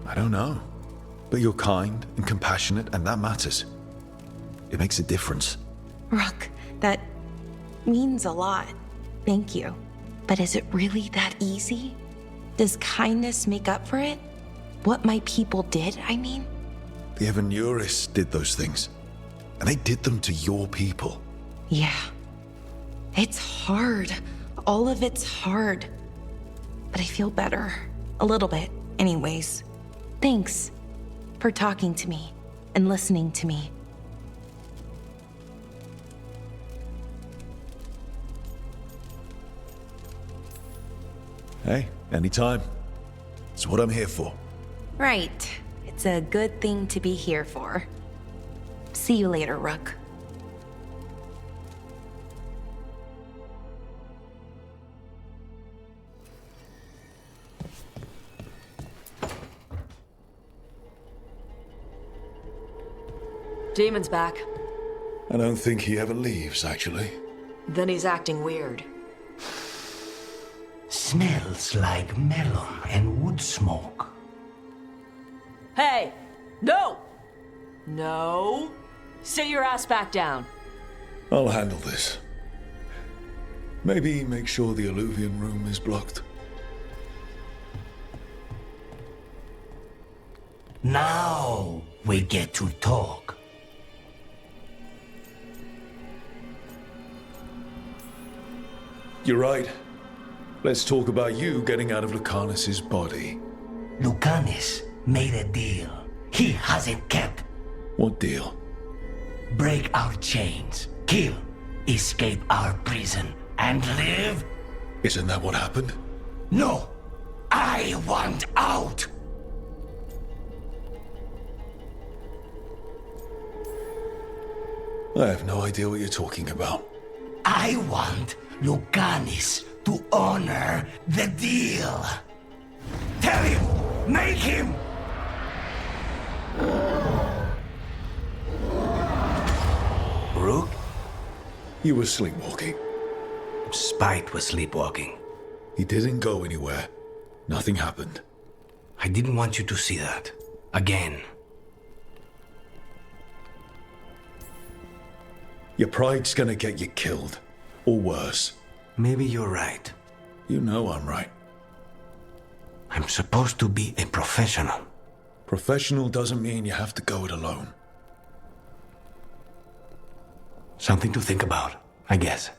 I don't know. But you're kind and compassionate, and that matters. It makes a difference. Rook, that means a lot. Thank you. But is it really that easy? Does kindness make up for it? What my people did, I mean? The Evanurists did those things. And they did them to your people. Yeah. It's hard. All of it's hard. But I feel better. A little bit, anyways. Thanks for talking to me and listening to me. Hey, anytime. It's what I'm here for. Right. It's a good thing to be here for. See you later, Rook. Demon's back. I don't think he ever leaves, actually. Then he's acting weird. Smells like melon and wood smoke. Hey! No! No! Sit your ass back down. I'll handle this. Maybe make sure the Alluvian room is blocked. Now we get to talk. You're right. Let's talk about you getting out of Lucanus's body. Lucanus made a deal he hasn't kept. What deal? Break our chains, kill, escape our prison, and live? Isn't that what happened? No! I want out! I have no idea what you're talking about. I want Lucanus to honor the deal. Tell him! Make him! Rook? You were sleepwalking. Spite was sleepwalking. He didn't go anywhere. Nothing happened. I didn't want you to see that. Again. Your pride's gonna get you killed. Or worse. Maybe you're right. You know I'm right. I'm supposed to be a professional. Professional doesn't mean you have to go it alone. Something to think about, I guess.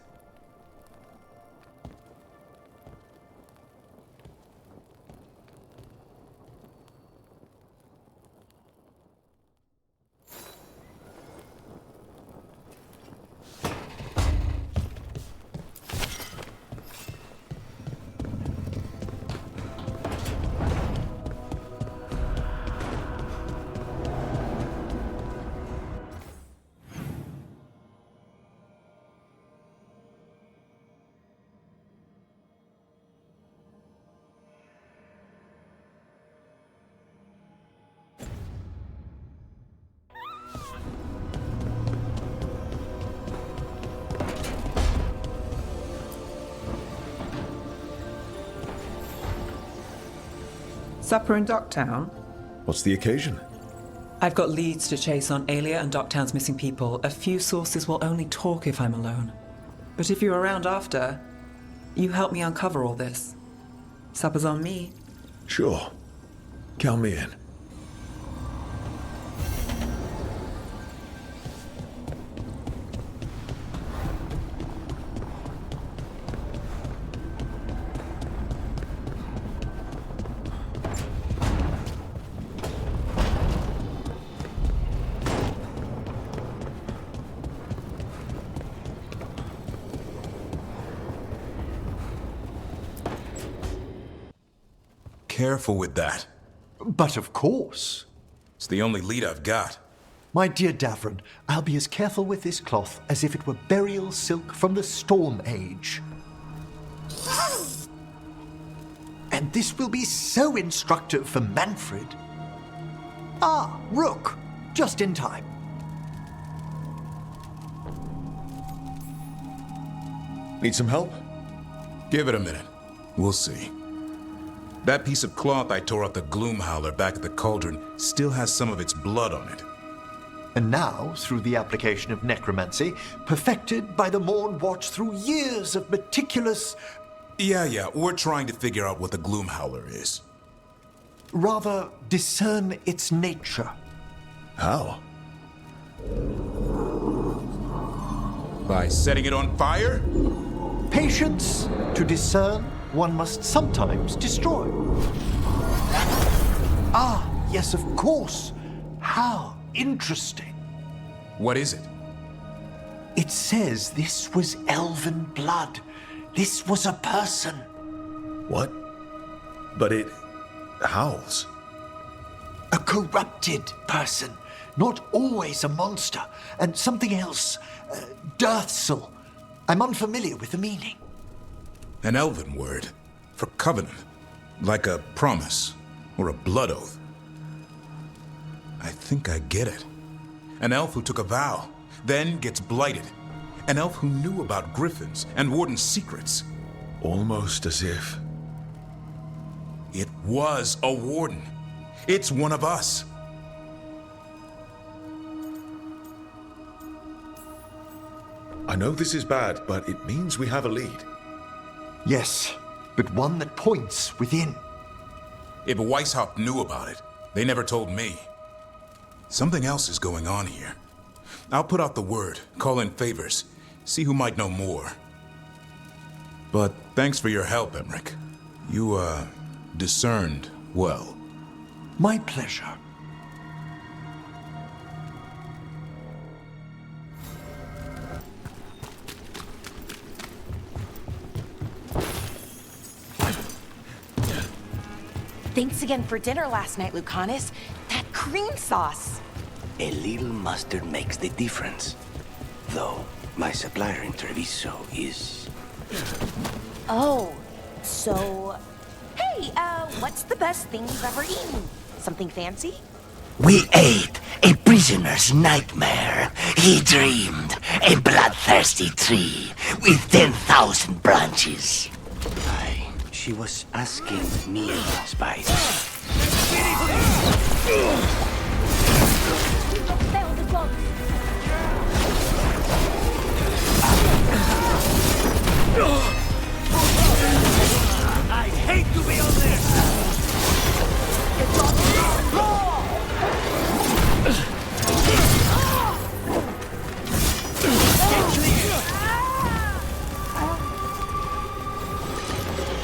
Supper in Docktown? What's the occasion? I've got leads to chase on Alia and Docktown's missing people. A few sources will only talk if I'm alone. But if you're around after, you help me uncover all this. Supper's on me. Sure. Count me in. Careful with that. But of course. It's the only lead I've got. My dear Davron, I'll be as careful with this cloth as if it were burial silk from the Storm Age. And this will be so instructive for Manfred. Ah, Rook, just in time. Need some help? Give it a minute. We'll see. That piece of cloth I tore off the Gloom Howler back at the cauldron still has some of its blood on it. And now, through the application of necromancy, perfected by the Morn Watch through years of meticulous... Yeah, we're trying to figure out what the Gloom Howler is. Rather, discern its nature. How? By setting it on fire? Patience. To discern, one must sometimes destroy. Ah, yes, of course. How interesting. What is it? It says this was elven blood. This was a person. What? But it howls. A corrupted person. Not always a monster. And something else. Deathsel. I'm unfamiliar with the meaning. An elven word for covenant, like a promise or a blood oath. I think I get it. An elf who took a vow, then gets blighted. An elf who knew about griffins and warden's secrets. Almost as if... It was a warden. It's one of us. I know this is bad, but it means we have a lead. Yes, but one that points within. If Weishaupt knew about it, they never told me. Something else is going on here. I'll put out the word, call in favors, see who might know more. But thanks for your help, Emmerich. You, discerned well. My pleasure. Thanks again for dinner last night, Lucanus. That cream sauce. A little mustard makes the difference. Though, my supplier in Treviso is... Oh, so... Hey, what's the best thing you've ever eaten? Something fancy? We ate a prisoner's nightmare. He dreamed a bloodthirsty tree with 10,000 branches. She was asking me, Spice. I hate to be on this!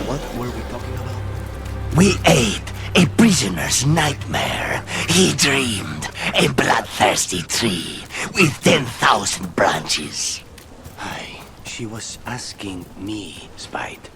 What were we talking about? We ate a prisoner's nightmare. He dreamed a bloodthirsty tree with 10,000 branches. She was asking me, Spite.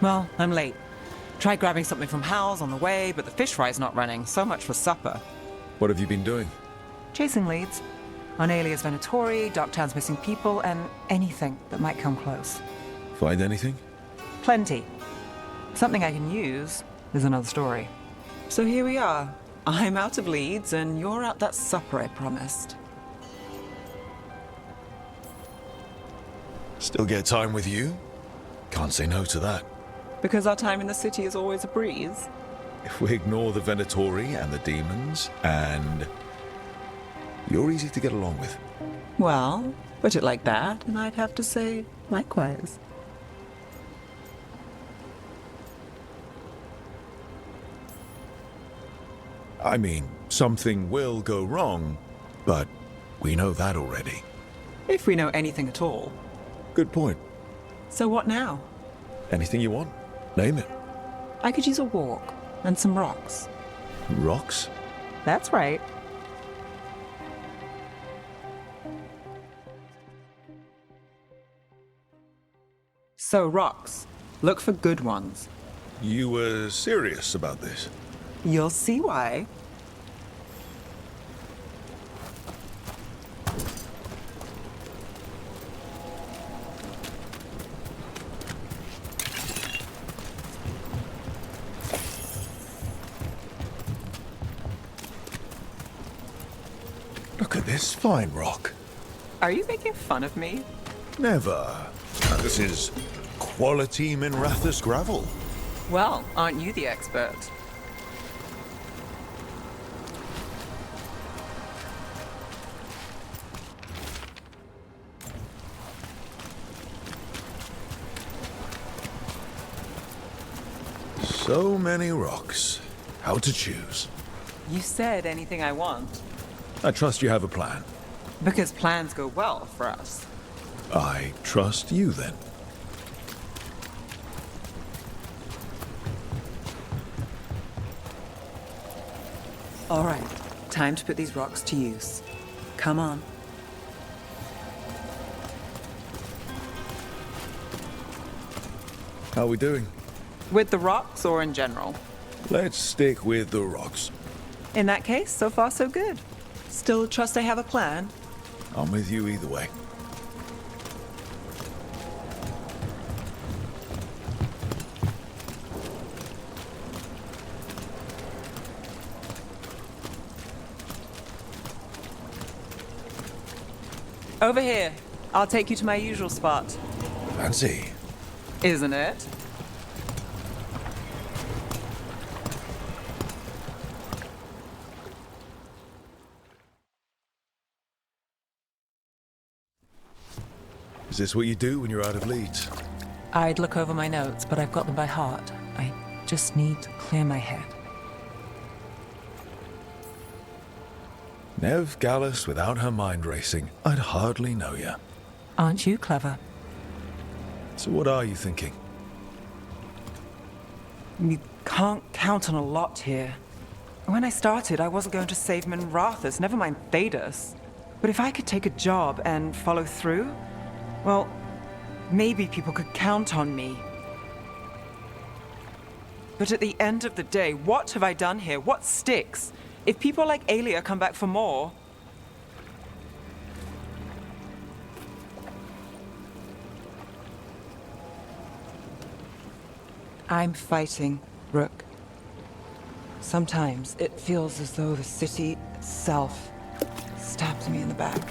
Well, I'm late. Tried grabbing something from Hal's on the way, but the fish fry's not running. So much for supper. What have you been doing? Chasing leads. On Alias Venatori, Docktown's missing people, and anything that might come close. Find anything? Plenty. Something I can use is another story. So here we are. I'm out of leads, and you're out that supper I promised. Still get time with you? Can't say no to that. Because our time in the city is always a breeze. If we ignore the Venatori and the demons, and... You're easy to get along with. Well, put it like that, and I'd have to say likewise. I mean, something will go wrong, but we know that already. If we know anything at all. Good point. So what now? Anything you want? Name it. I could use a walk and some rocks. Rocks? That's right. So, rocks. Look for good ones. You were serious about this? You'll see why. Look at this fine rock. Are you making fun of me? Never. This is quality Minrathous gravel. Well, aren't you the expert? So many rocks. How to choose? You said anything I want. I trust you have a plan. Because plans go well for us. I trust you then. All right, time to put these rocks to use. Come on. How are we doing? With the rocks or in general? Let's stick with the rocks. In that case, so far so good. Still trust I have a plan? I'm with you either way. Over here. I'll take you to my usual spot. Fancy. Isn't it? Is this what you do when you're out of leads? I'd look over my notes, but I've got them by heart. I just need to clear my head. Nev Gallus without her mind racing. I'd hardly know you. Aren't you clever? So what are you thinking? You can't count on a lot here. When I started, I wasn't going to save Minrathous, never mind Thedas. But if I could take a job and follow through, well, maybe people could count on me. But at the end of the day, what have I done here? What sticks? If people like Aelia come back for more... I'm fighting, Rook. Sometimes it feels as though the city itself stabs me in the back.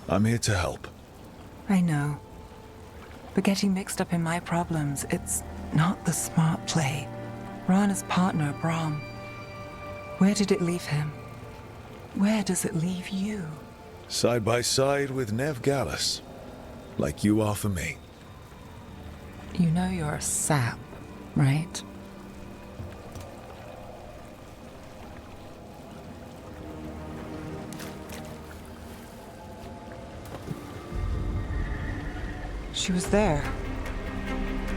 I'm here to help. I know. But getting mixed up in my problems, it's not the smart play. Rana's partner, Brahm. Where did it leave him? Where does it leave you? Side by side with Nev Gallus. Like you are for me. You know you're a sap, right? She was there.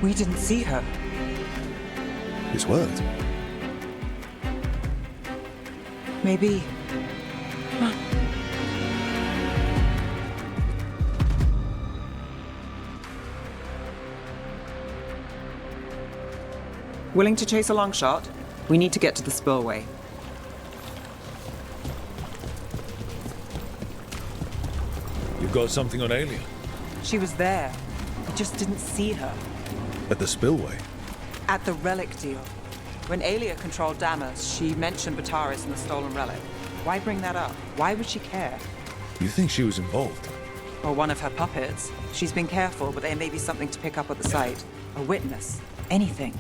We didn't see her. His word. Maybe. Willing to chase a long shot? We need to get to the spillway. You've got something on Aelia? She was there. We just didn't see her. At the spillway? At the relic deal. When Aelia controlled Damas, she mentioned Bataris and the stolen relic. Why bring that up? Why would she care? You think she was involved? Or one of her puppets. She's been careful, but there may be something to pick up at the site. A witness. Anything.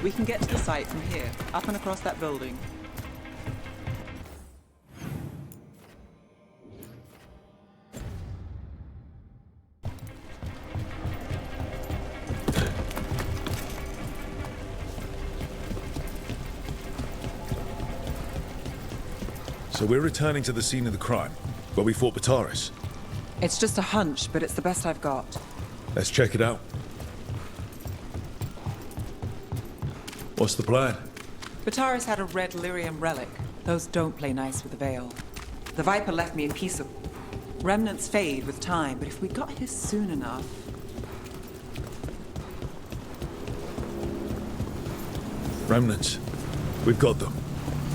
We can get to the site from here, up and across that building. So we're returning to the scene of the crime, where we fought Bataris. It's just a hunch, but it's the best I've got. Let's check it out. What's the plan? Bataris had a red lyrium relic. Those don't play nice with the Veil. The Viper left me a piece of... Remnants fade with time, but if we got here soon enough... Remnants. We've got them.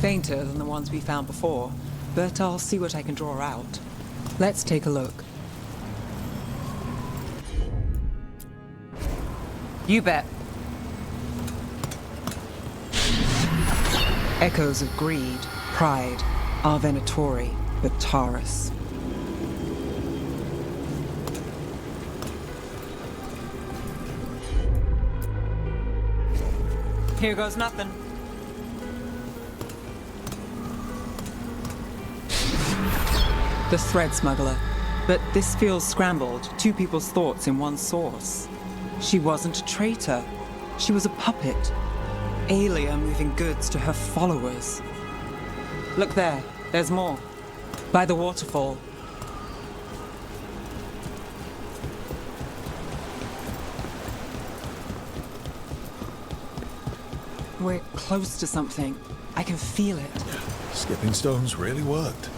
Fainter than the ones we found before, but I'll see what I can draw out. Let's take a look. You bet. Echoes of greed, pride, our Venatori, Bataris. Here goes nothing. The thread smuggler. But this feels scrambled. Two people's thoughts in one source. She wasn't a traitor. She was a puppet. Aelia moving goods to her followers. Look there. There's more. By the waterfall. We're close to something. I can feel it. Skipping stones really worked.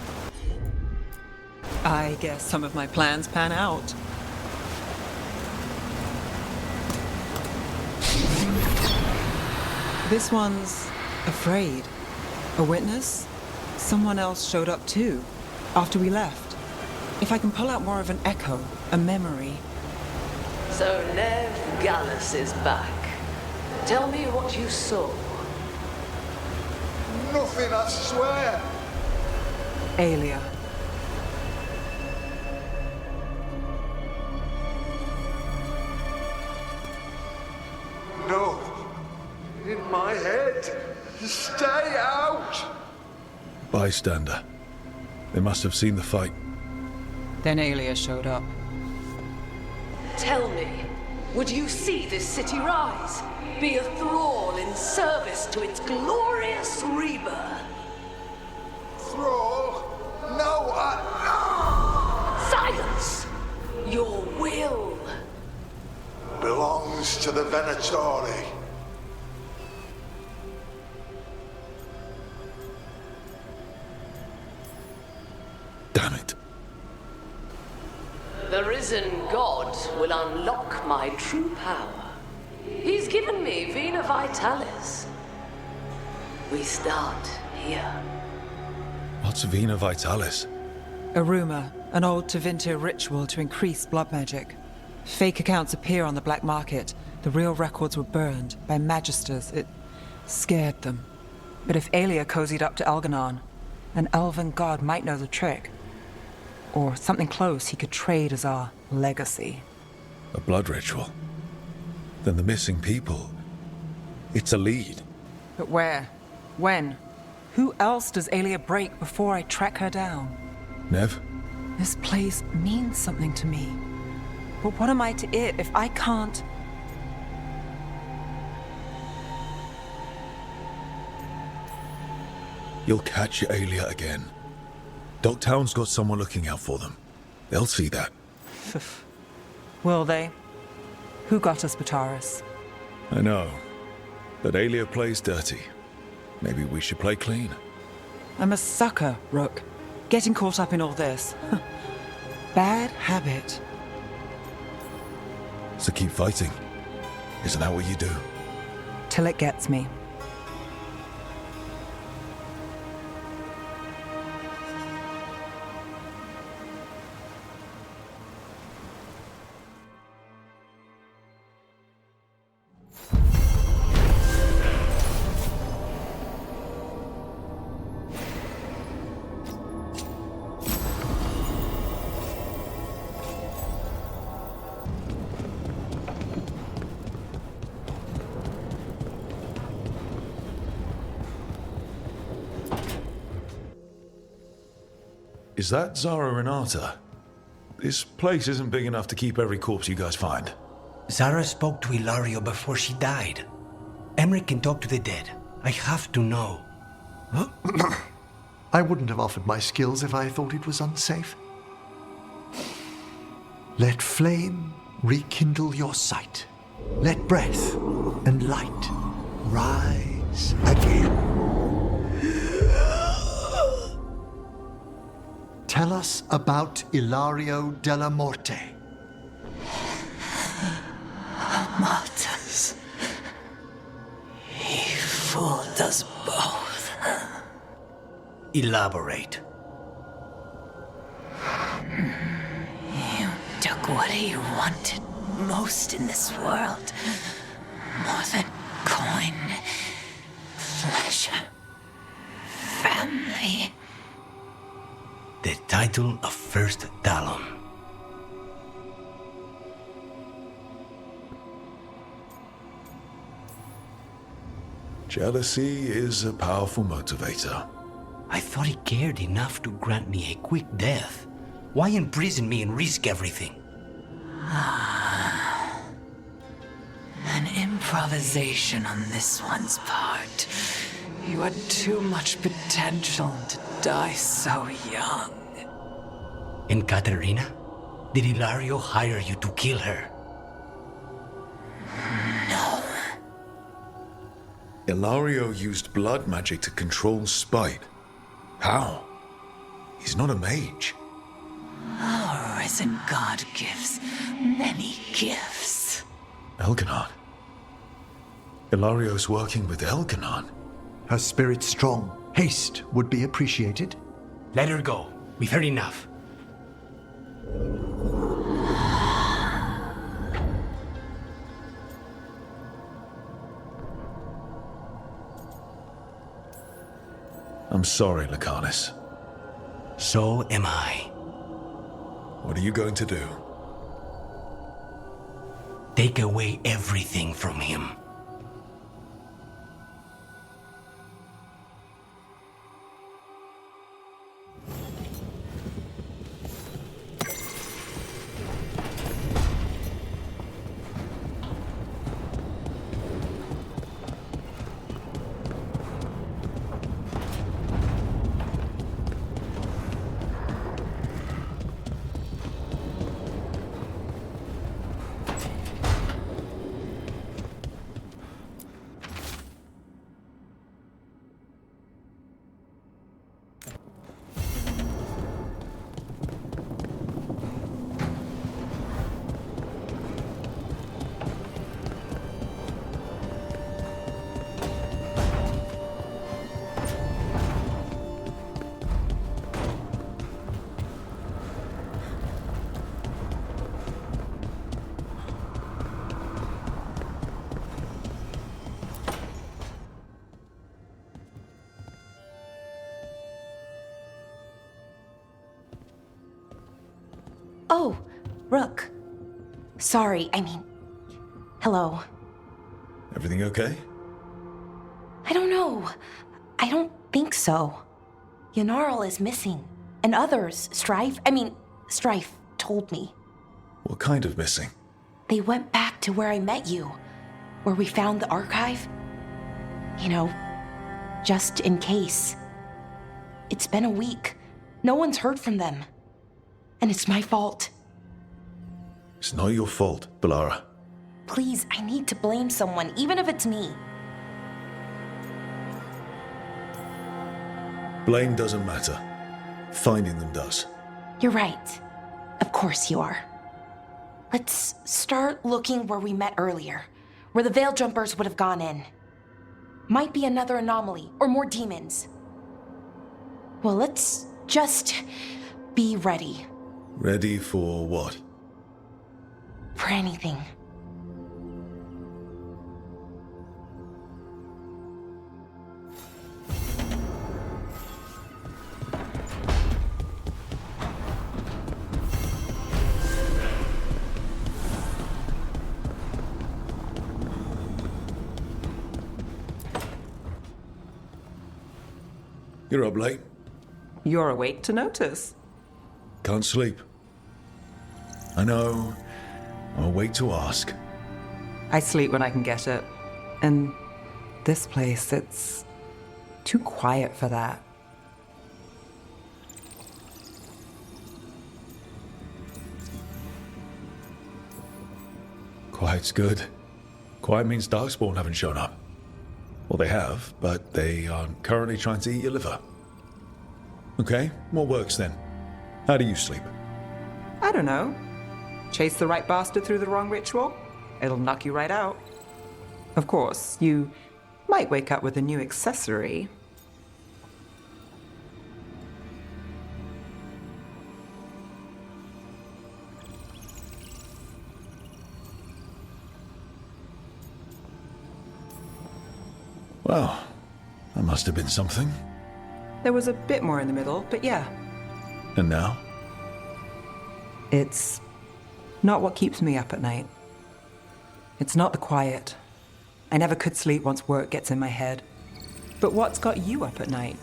I guess some of my plans pan out. This one's afraid. A witness? Someone else showed up too, after we left. If I can pull out more of an echo, a memory. So Nev Gallus is back. Tell me what you saw. Nothing, I swear. Aelia. No. In my head. Stay out! Bystander. They must have seen the fight. Then Aelia showed up. Tell me, would you see this city rise? Be a thrall in service to its glorious rebirth? Thrall? No, Silence! Your will belongs to the Venatori. Damn it. The risen god will unlock my true power. He's given me Vena Vitalis. We start here. What's Vena Vitalis? A rumor, an old Tevinter ritual to increase blood magic. Fake accounts appear on the black market. The real records were burned by magisters. It scared them. But if Aelia cozied up to Algernon, an elven god might know the trick. Or something close he could trade as our legacy. A blood ritual? Then the missing people... It's a lead. But where? When? Who else does Aelia break before I track her down? Nev? This place means something to me. But what am I to it if I can't... You'll catch your Aelia again. Dogtown's got someone looking out for them. They'll see that. Will they? Who got us Bataris? I know. But Aelia plays dirty. Maybe we should play clean. I'm a sucker, Rook. Getting caught up in all this. Bad habit. So keep fighting. Isn't that what you do? Till it gets me. Is that Zara Renata? This place isn't big enough to keep every corpse you guys find. Zara spoke to Ilario before she died. Emmerich can talk to the dead. I have to know. I wouldn't have offered my skills if I thought it was unsafe. Let flame rekindle your sight. Let breath and light rise again. Tell us about Ilario della Morte. Martyrs. He fooled us both. Elaborate. You took what he wanted most in this world. More than coin, pleasure, family. The title of First Talon. Jealousy is a powerful motivator. I thought he cared enough to grant me a quick death. Why imprison me and risk everything? An improvisation on this one's part. You had too much potential to die so young. And Katerina? Did Ilario hire you to kill her? No. Ilario used blood magic to control spite. How? He's not a mage. Our risen god gives many gifts. Elganon. Ilario's working with Elganon. Her spirit's strong. Haste would be appreciated. Let her go. We've heard enough. I'm sorry, Lucanus. So am I. What are you going to do? Take away everything from him. Oh, Rook. Sorry, hello. Everything okay? I don't know. I don't think so. Yanarl is missing. And others, Strife told me. What kind of missing? They went back to where I met you. Where we found the archive. Just in case. It's been a week. No one's heard from them. And it's my fault. It's not your fault, Bellara. Please, I need to blame someone, even if it's me. Blame doesn't matter. Finding them does. You're right. Of course you are. Let's start looking where we met earlier. Where the Veil Jumpers would have gone in. Might be another anomaly, or more demons. Well, let's just be ready. Ready for what? For anything. You're up late. You're awake to notice. Can't sleep. I know. I'll wait to ask. I sleep when I can get it. And this place, it's too quiet for that. Quiet's good. Quiet means Darkspawn haven't shown up. Well, they have, but they are currently trying to eat your liver. Okay, what works then? How do you sleep? I don't know. Chase the right bastard through the wrong ritual? It'll knock you right out. Of course, you might wake up with a new accessory. Well, that must have been something. There was a bit more in the middle, but yeah. And now? It's not what keeps me up at night. It's not the quiet. I never could sleep once work gets in my head. But what's got you up at night?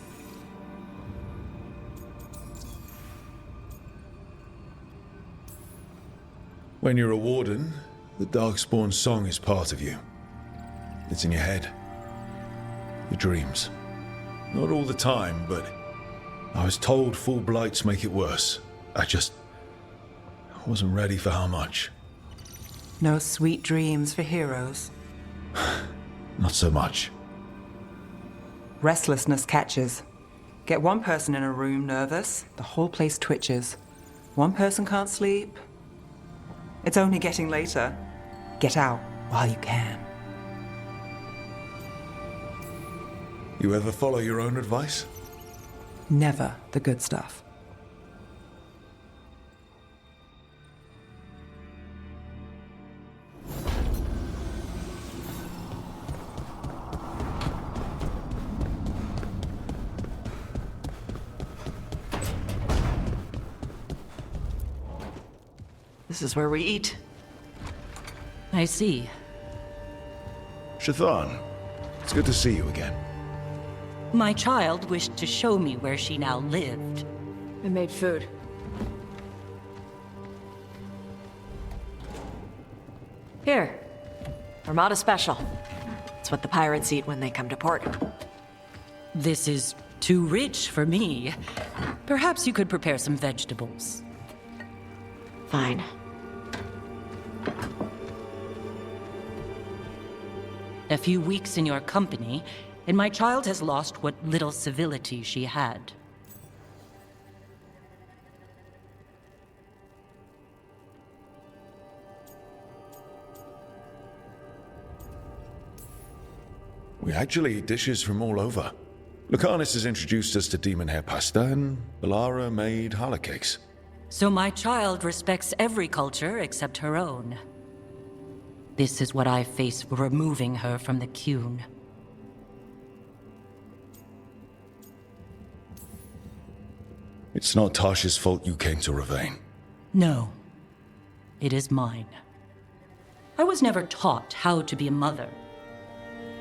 When you're a warden, the Darkspawn song is part of you. It's in your head. Your dreams. Not all the time, but I was told full blights make it worse. I wasn't ready for how much. No sweet dreams for heroes. Not so much. Restlessness catches. Get one person in a room nervous, the whole place twitches. One person can't sleep. It's only getting later. Get out while you can. You ever follow your own advice? Never the good stuff. This is where we eat. I see. Shathan, it's good to see you again. My child wished to show me where she now lived. I made food. Here. Armada Special. It's what the pirates eat when they come to port. This is too rich for me. Perhaps you could prepare some vegetables. Fine. A few weeks in your company, and my child has lost what little civility she had. We actually eat dishes from all over. Lucanus has introduced us to demon hair pasta, and Balara made challah cakes. So my child respects every culture except her own. This is what I face for removing her from the Qun. It's not Tasha's fault you came to Ravane. No. It is mine. I was never taught how to be a mother.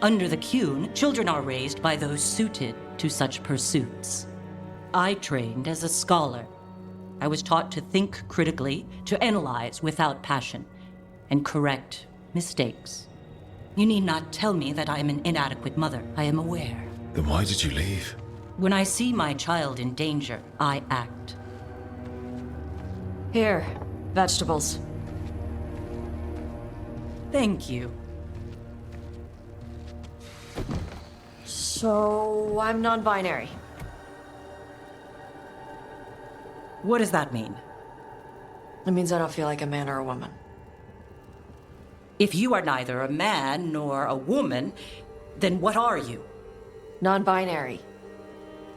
Under the Qun, children are raised by those suited to such pursuits. I trained as a scholar. I was taught to think critically, to analyze without passion, and correct mistakes. You need not tell me that I am an inadequate mother. I am aware. Then why did you leave? When I see my child in danger, I act. Here, vegetables. Thank you. So, I'm non-binary. What does that mean? It means I don't feel like a man or a woman. If you are neither a man nor a woman, then what are you? Non-binary.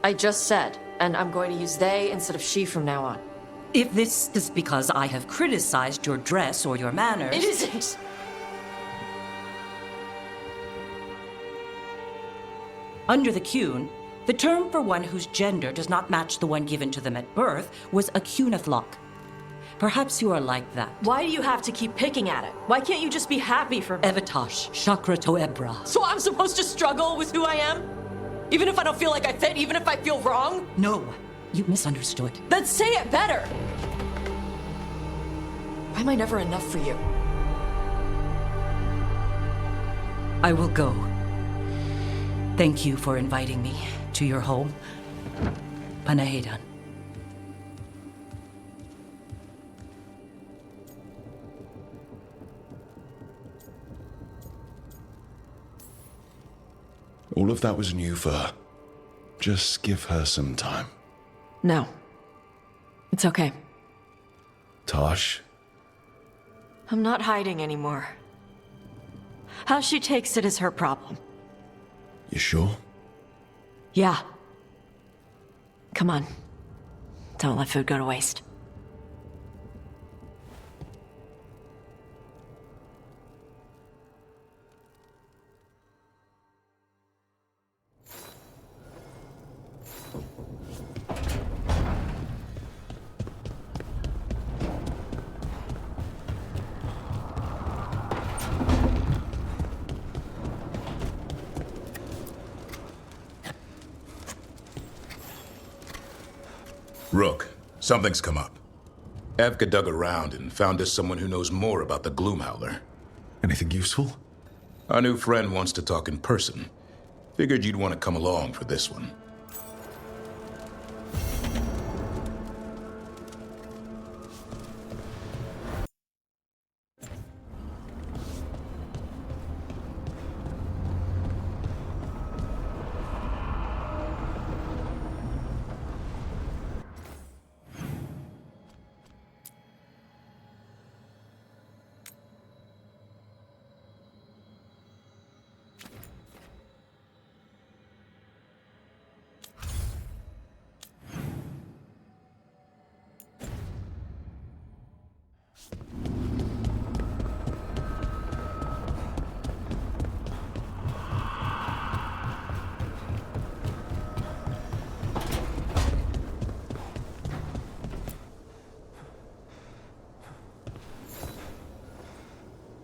I just said, and I'm going to use they instead of she from now on. If this is because I have criticized your dress or your manners... It isn't! Under the Qun, the term for one whose gender does not match the one given to them at birth was a Qunathlok. Perhaps you are like that. Why do you have to keep picking at it? Why can't you just be happy for me? Evatash, Chakra Toebra. So I'm supposed to struggle with who I am? Even if I don't feel like I fit, even if I feel wrong? No, you misunderstood. Then say it better! Why am I never enough for you? I will go. Thank you for inviting me to your home. Panahedan. All of that was new for her. Just give her some time. No. It's okay. Tosh? I'm not hiding anymore. How she takes it is her problem. You sure? Yeah. Come on. Don't let food go to waste. Rook, something's come up. Evka dug around and found us someone who knows more about the Gloomhowler. Anything useful? Our new friend wants to talk in person. Figured you'd want to come along for this one.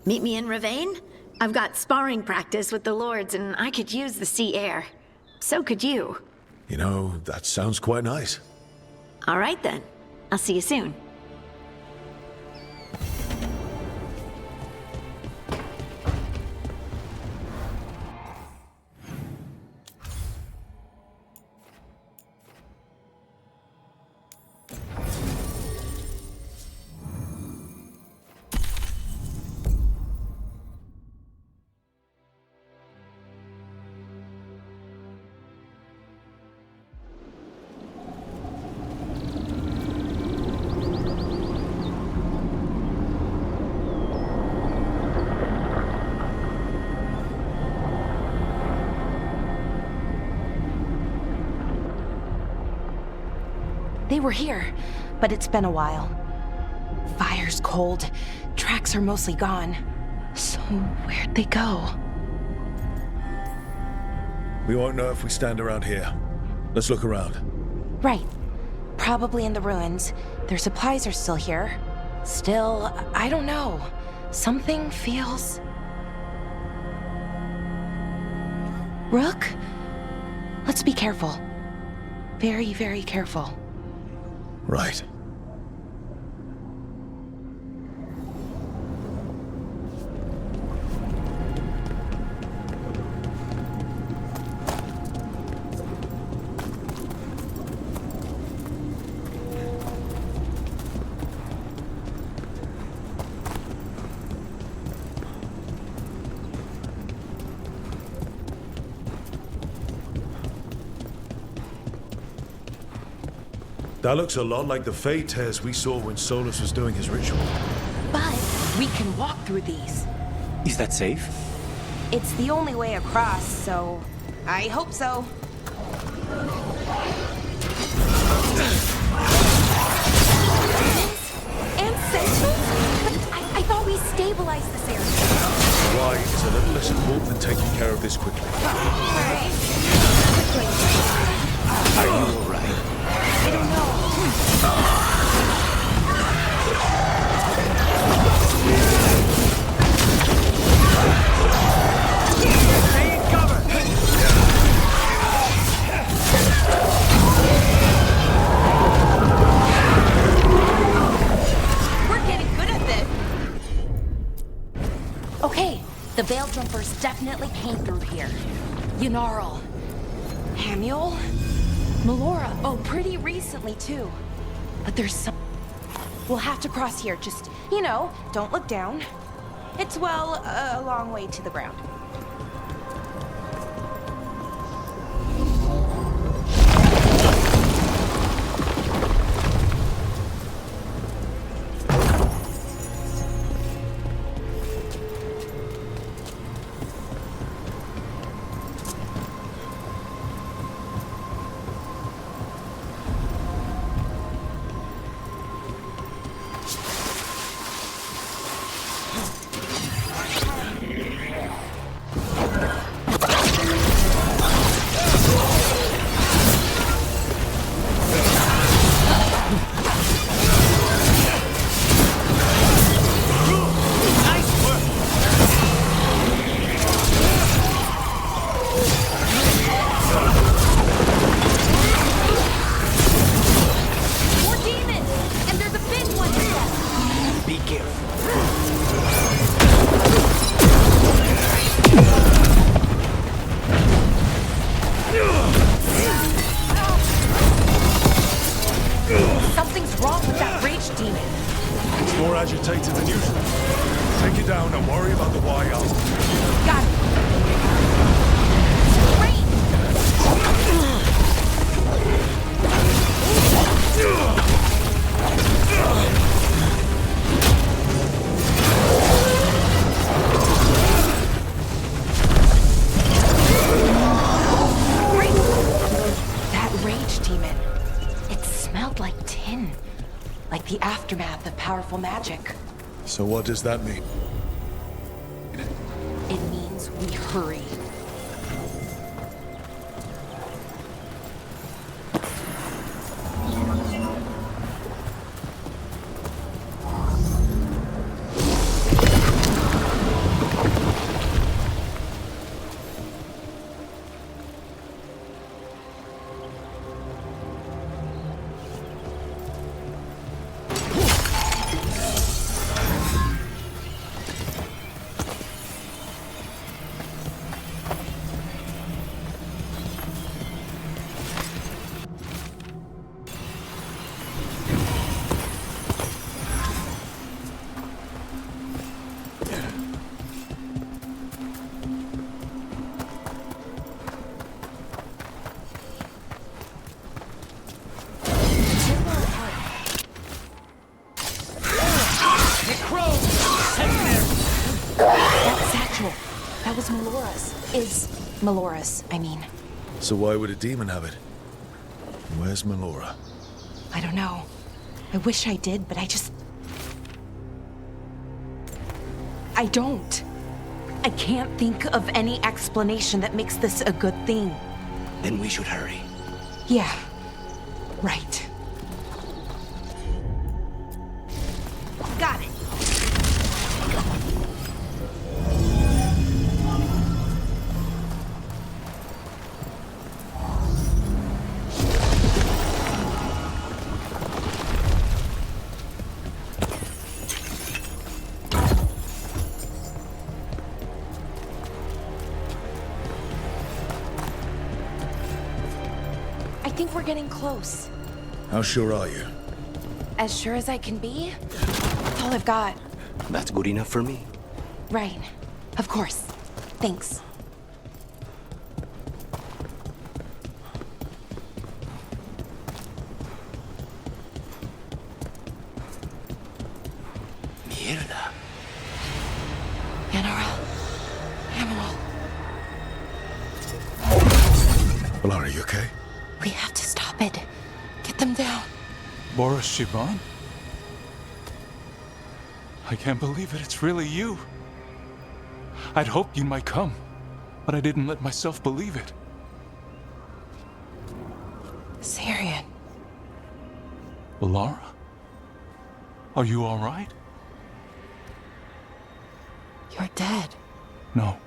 Meet me in Ravane? I've got sparring practice with the Lords, and I could use the sea air. So could you. You know, that sounds quite nice. All right then. I'll see you soon. They were here, but it's been a while. Fire's cold, tracks are mostly gone. So where'd they go? We won't know if we stand around here. Let's look around. Right. Probably in the ruins. Their supplies are still here. Still, I don't know. Something feels... Rook? Let's be careful. Very, very careful. Right. That looks a lot like the Fey tears we saw when Solus was doing his ritual. But we can walk through these. Is that safe? It's the only way across, so I hope so. And sentinels? But I thought we stabilized this area. Why is a little less important than taking care of this quickly? Right. Are you all right? I don't know. We're getting good at this. Okay, the Veil Jumpers definitely came through here. Yunarl. Hamuel? Melora. Oh, pretty recently, too. But there's some... We'll have to cross here. Just, you know, don't look down. It's, well, a long way to the ground. Don't worry about the why up. Got it. That rage demon. It smelled like tin. Like the aftermath of powerful magic. So what does that mean? It means we hurry. That was Melora's. Is Melora's, I mean. So why would a demon have it? Where's Melora? I don't know. I wish I did, but I don't. I can't think of any explanation that makes this a good thing. Then we should hurry. Yeah. Right. Got it. I think we're getting close. How sure are you? As sure as I can be. That's all I've got. That's good enough for me. Right. Of course. Thanks. Mierda. Emerald. Melora, are you okay? We have to stop it. Get them down. Boris Shiban? I can't believe it. It's really you. I'd hoped you might come, but I didn't let myself believe it. Syrian. Laura? Are you all right? You're dead. No.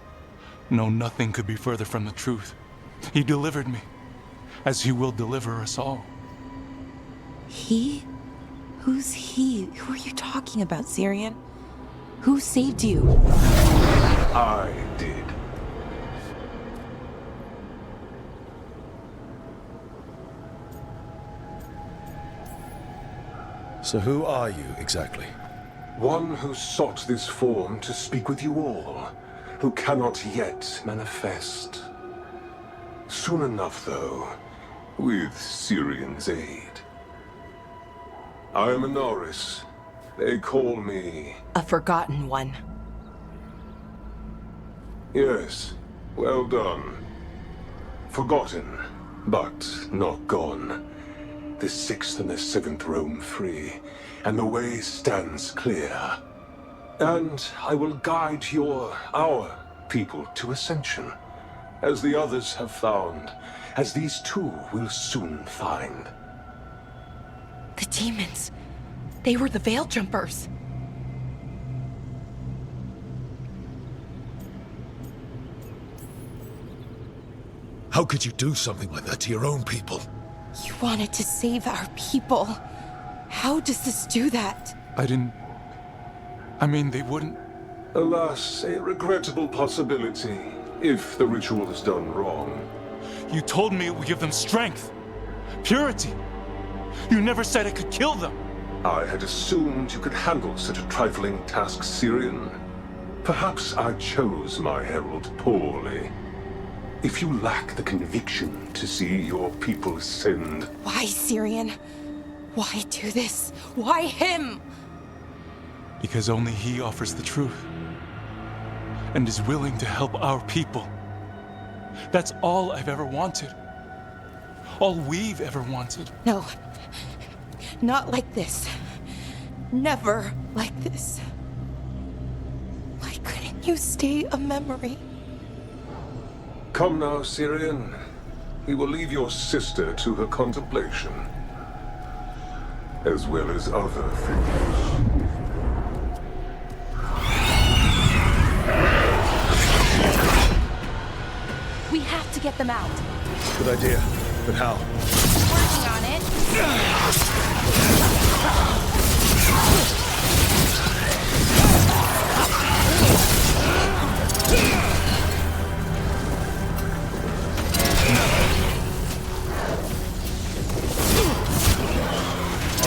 No, nothing could be further from the truth. He delivered me, as he will deliver us all. He? Who's he? Who are you talking about, Syrian? Who saved you? I did. So who are you, exactly? One who sought this form to speak with you all, who cannot yet manifest. Soon enough, though, with Syrian's aid. I am a Norris. They call me... A forgotten one. Yes, well done. Forgotten, but not gone. The 6th and the 7th roam free, and the way stands clear. And I will guide our people to ascension, as the others have found, as these two will soon find. The demons. They were the Veil Jumpers. How could you do something like that to your own people? You wanted to save our people. How does this do that? I mean, they wouldn't... Alas, a regrettable possibility, if the ritual is done wrong. You told me it would give them strength, purity. You never said it could kill them. I had assumed you could handle such a trifling task, Syrian. Perhaps I chose my herald poorly. If you lack the conviction to see your people sinned... Why, Syrian? Why do this? Why him? Because only he offers the truth. And is willing to help our people. That's all I've ever wanted. All we've ever wanted. No. Not like this. Never like this. Why couldn't you stay a memory? Come now, Syrian. We will leave your sister to her contemplation. As well as other things. We have to get them out. Good idea. But how? Working on it.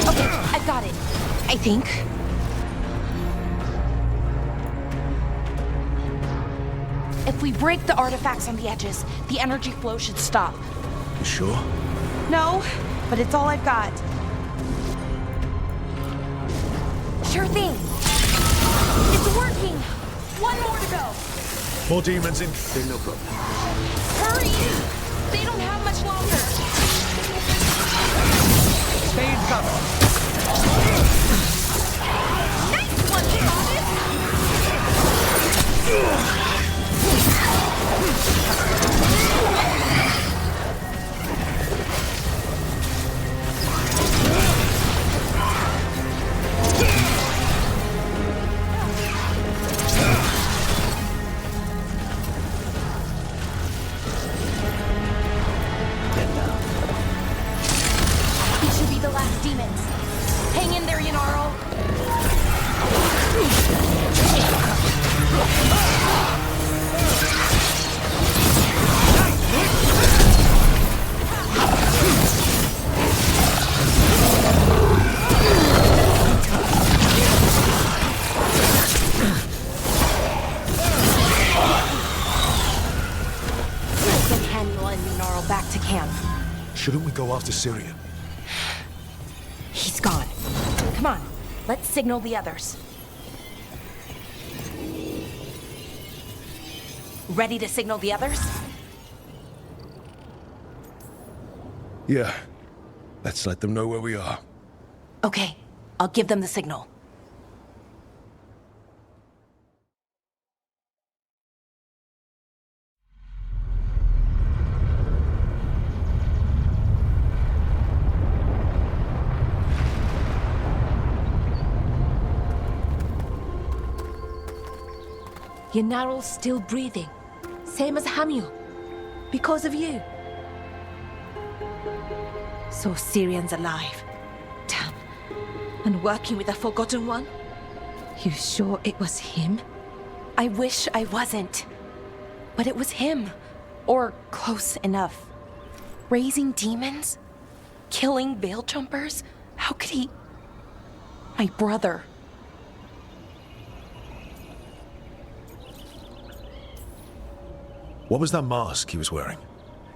Okay, I got it. I think. If we break the artifacts on the edges, the energy flow should stop. You sure? No, but it's all I've got. Sure thing. It's working. One more to go. More demons in. No problem. Hurry! They don't have much longer. Stay in cover. Nice one, Goddess! These should be the last demons. Hang in there, Yanaro. Send Haniel and Yanaro back to camp. Shouldn't we go after Syrian? He's gone. Come on, let's signal the others. Ready to signal the others? Yeah. Let's let them know where we are. Okay, I'll give them the signal. Yanaro's still breathing. Same as Hamiel. Because of you. So Syrian's alive. Damn. And working with a Forgotten One? You sure it was him? I wish I wasn't. But it was him. Or close enough. Raising demons? Killing veil jumpers? How could he... My brother. What was that mask he was wearing?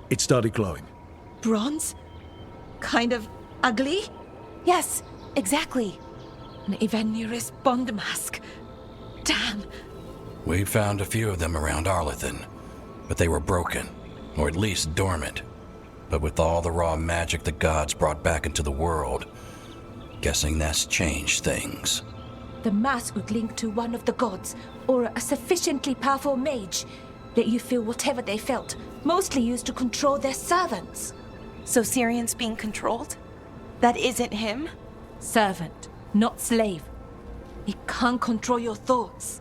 It started glowing. Bronze? Kind of ugly? Yes, exactly. An Ivanirus Bond mask. Damn. We found a few of them around Arlethan, but they were broken, or at least dormant. But with all the raw magic the gods brought back into the world, guessing that's changed things. The mask would link to one of the gods, or a sufficiently powerful mage. Let you feel whatever they felt, mostly used to control their servants. So Syrian's being controlled? That isn't him? Servant, not slave. It can't control your thoughts.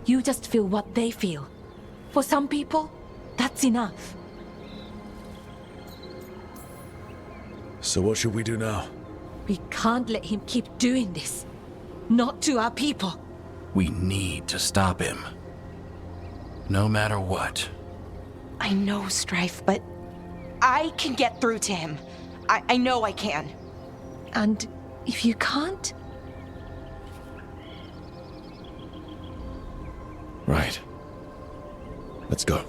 You just feel what they feel. For some people, that's enough. So what should we do now? We can't let him keep doing this. Not to our people. We need to stop him. No matter what. I know, Strife, but I can get through to him. I know I can. And if you can't? Right. Let's go.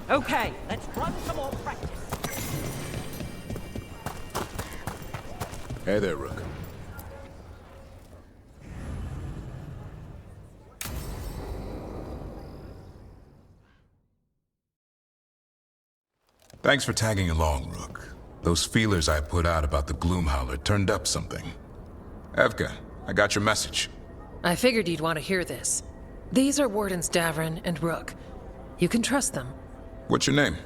Okay, let's run some more practice. Hey there, Rook. Thanks for tagging along, Rook. Those feelers I put out about the Gloomhowler turned up something. Evka, I got your message. I figured you'd want to hear this. These are Wardens Davrin and Rook. You can trust them. What's your name?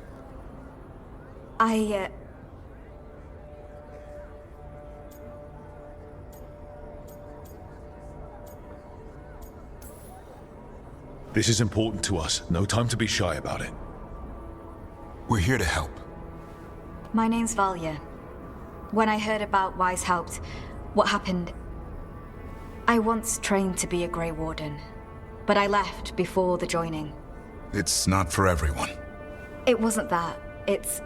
This is important to us. No time to be shy about it. We're here to help. My name's Valya. When I heard about Weishaupt, what happened... I once trained to be a Grey Warden, but I left before the joining. It's not for everyone. It wasn't that. It's...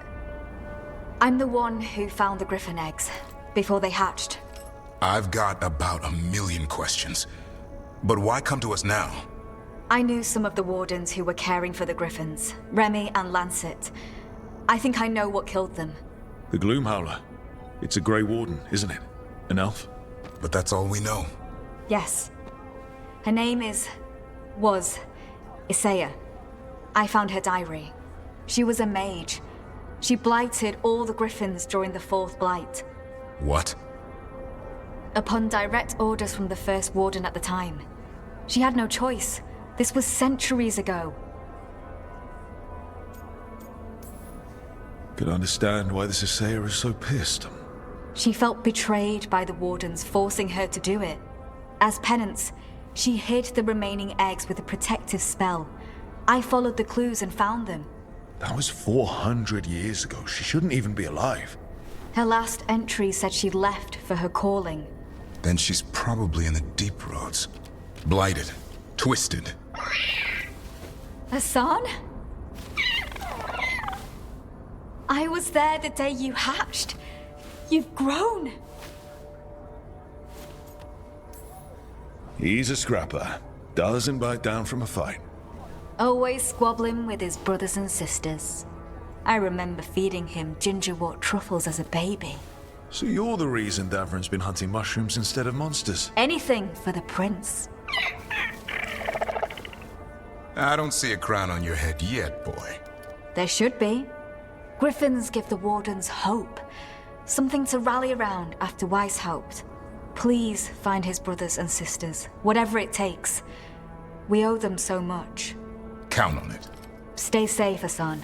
I'm the one who found the Griffin eggs, before they hatched. I've got about 1,000,000 questions. But why come to us now? I knew some of the Wardens who were caring for the Griffins, Remy and Lancet. I think I know what killed them. The Gloomhowler. It's a Grey Warden, isn't it? An elf? But that's all we know. Yes. Her name was Isaiah. I found her diary. She was a mage. She blighted all the Griffins during the Fourth Blight. What? Upon direct orders from the First Warden at the time. She had no choice. This was centuries ago. Could understand why this Isaiah is so pissed. She felt betrayed by the Wardens forcing her to do it. As penance, she hid the remaining eggs with a protective spell. I followed the clues and found them. That was 400 years ago. She shouldn't even be alive. Her last entry said she left for her calling. Then she's probably in the deep roads. Blighted. Twisted. Hassan? I was there the day you hatched. You've grown. He's a scrapper. Doesn't bite down from a fight. Always squabbling with his brothers and sisters. I remember feeding him gingerwort truffles as a baby. So you're the reason Davrin's been hunting mushrooms instead of monsters? Anything for the prince. I don't see a crown on your head yet, boy. There should be. Griffins give the Wardens hope. Something to rally around after Weishaupt. Please find his brothers and sisters, whatever it takes. We owe them so much. Count on it. Stay safe, Hassan.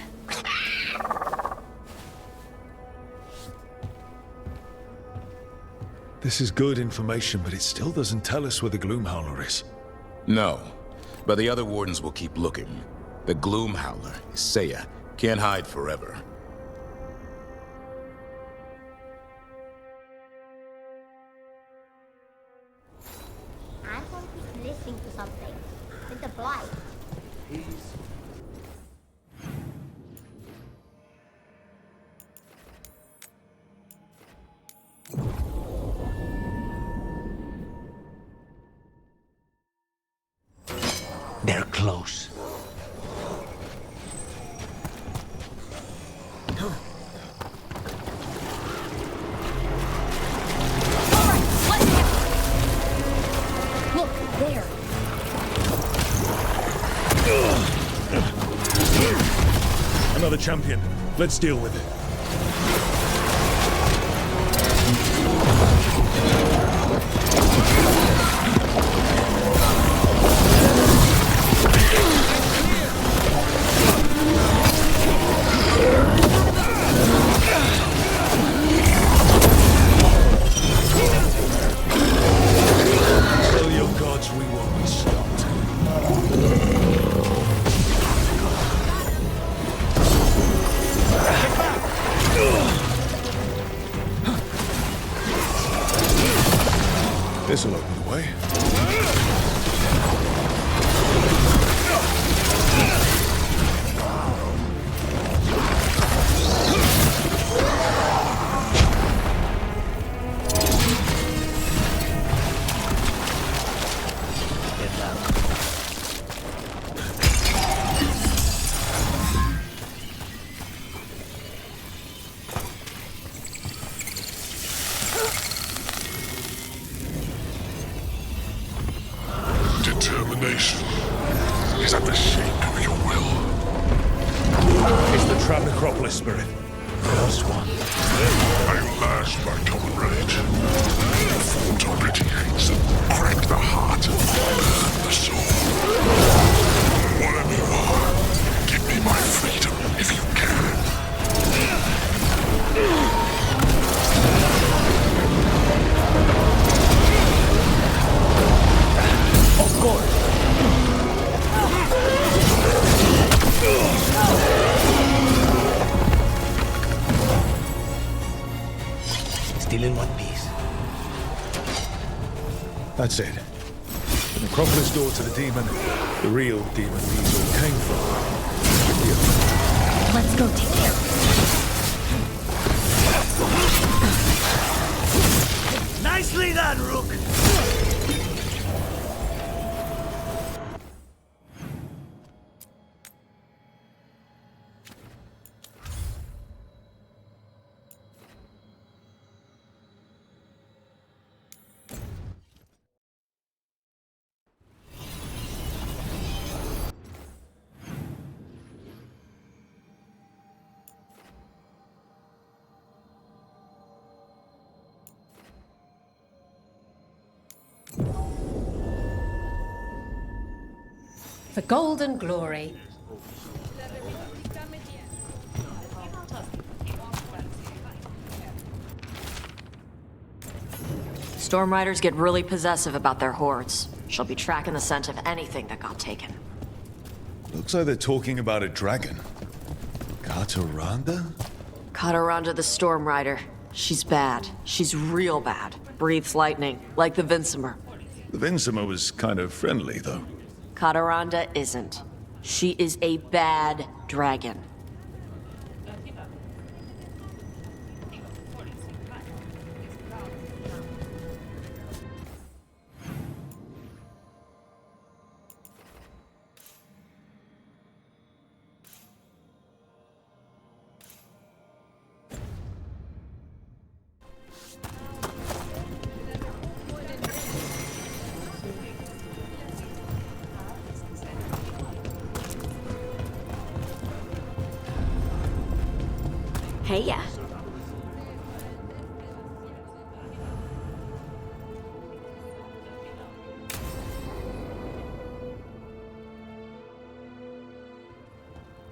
This is good information, but it still doesn't tell us where the Gloomhowler is. No, but the other Wardens will keep looking. The Gloomhowler, Isaiah, can't hide forever. I'm going to be listening to something. With the blight. They're close. Look, there. Another champion. Let's deal with it. won't be stopped. This'll open the way. Determination is at the shape of your will. It's the Trap Necropolis spirit. First one. I am last, my comrade. The fort already hates and crack the heart and burn the soul. Whatever you are, give me my freedom if you can. Of course. Still in one piece. That's it. The Necropolis door to the demon, the real demon these all came from. Let's go take care of it. Nicely done, Rook! For golden glory. Storm Riders get really possessive about their hordes. She'll be tracking the scent of anything that got taken. Looks like they're talking about a dragon. Kataranda? Kataranda the Storm Rider. She's bad. She's real bad. Breathes lightning, like the Vincimer. The Vincimer was kind of friendly, though. Kataranda isn't. She is a bad dragon. Heya.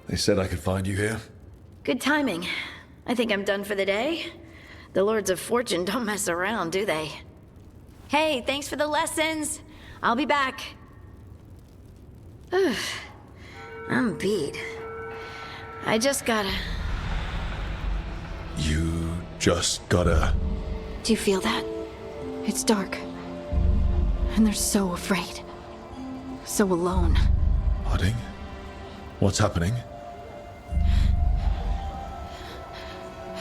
They said I could find you here. Good timing. I think I'm done for the day. The Lords of Fortune don't mess around, do they? Hey, thanks for the lessons. I'll be back. I'm beat. I just gotta... You just gotta... Do you feel that? It's dark. And they're so afraid. So alone. Harding? What's happening?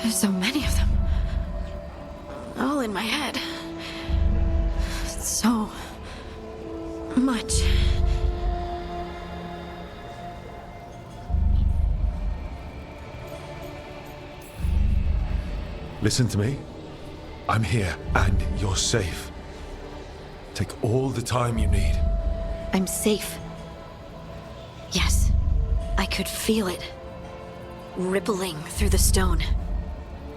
There's so many of them. All in my head. So... much. Listen to me. I'm here, and you're safe. Take all the time you need. I'm safe. Yes. I could feel it. Rippling through the stone.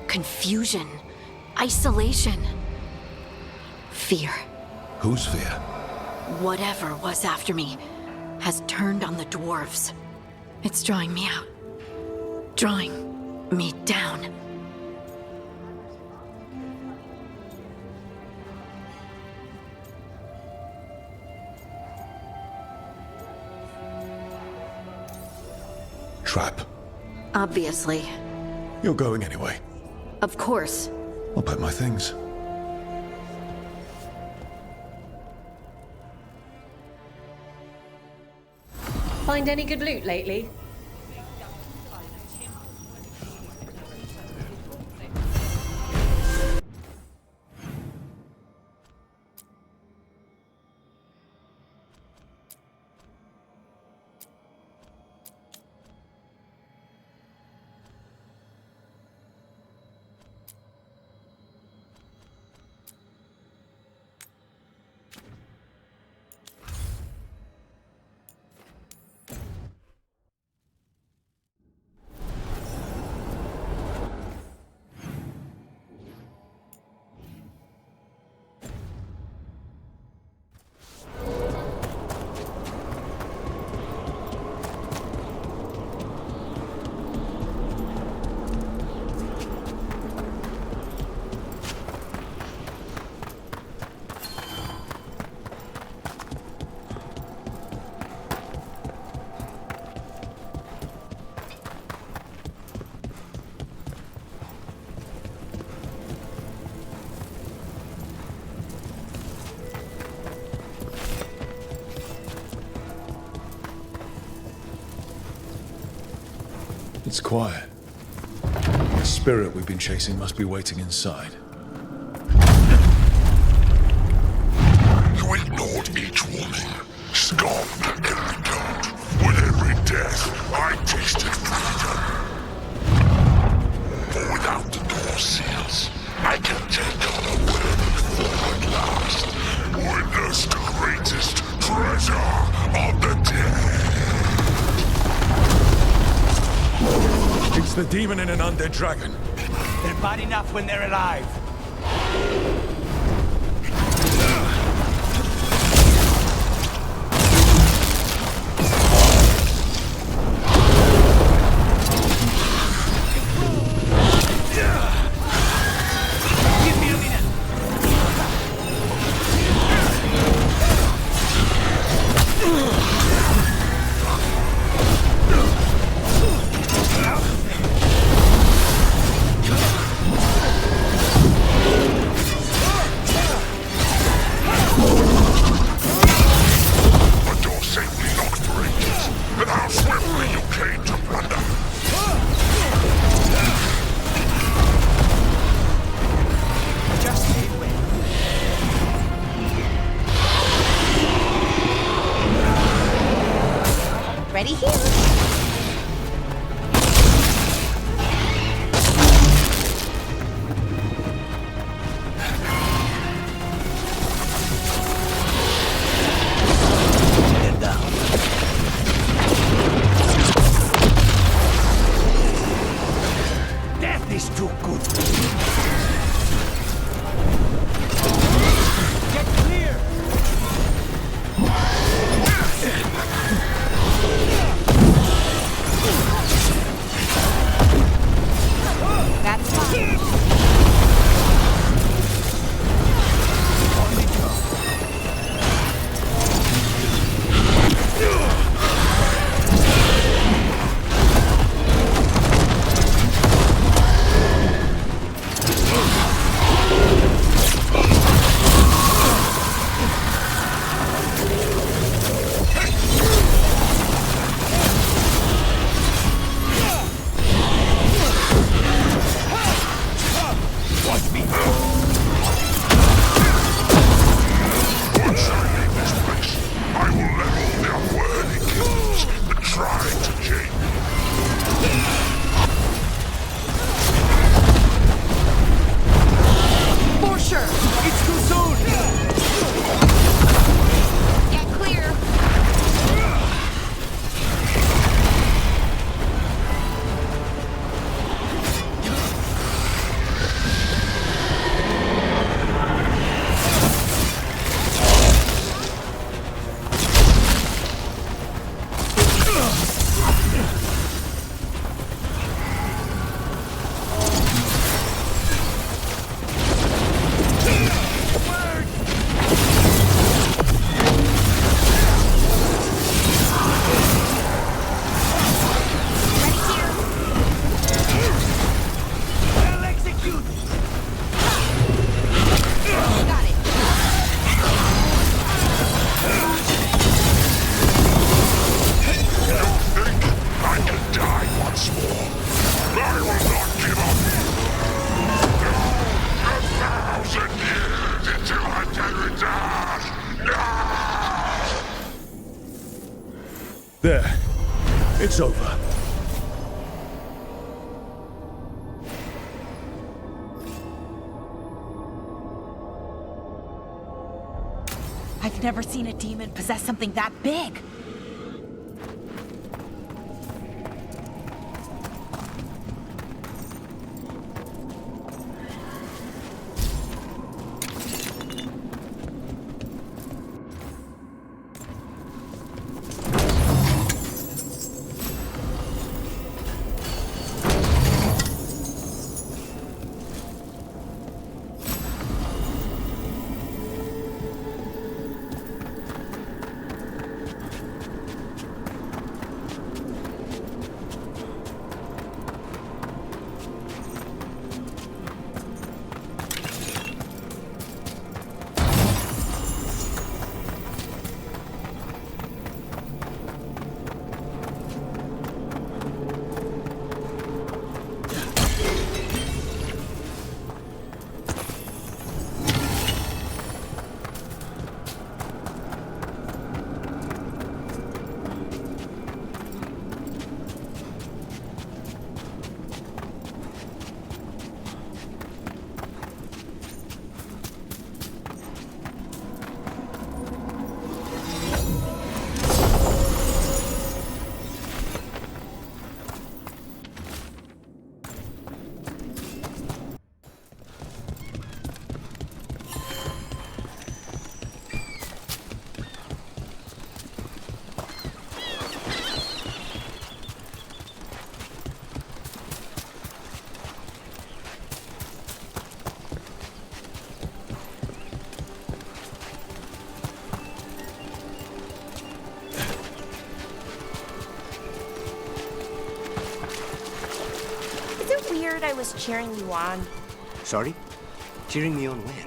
Confusion. Isolation. Fear. Whose fear? Whatever was after me has turned on the dwarves. It's drawing me out. Drawing me down. trap. Obviously. You're going anyway. Of course. I'll pack my things. Find any good loot lately? It's quiet. The spirit we've been chasing must be waiting inside. You ignored each warning, scoffed at every taunt. With every death, I tasted freedom. For without the door seals, I can take on a worthy form at last. Witness the greatest treasure of the dead. It's the demon in an undead dragon. They're bad enough when they're alive. Give me a minute. Ready here. Death is too good. Get clear. There. It's over. I've never seen a demon possess something that big. I was cheering you on. Sorry? Cheering me on when?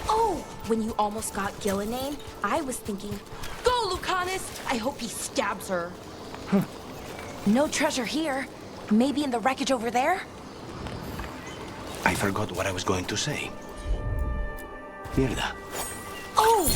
Oh, when you almost got Gillenane, I was thinking, go, Lucanus! I hope he stabs her. No treasure here. Maybe in the wreckage over there? I forgot what I was going to say. Mierda. Oh!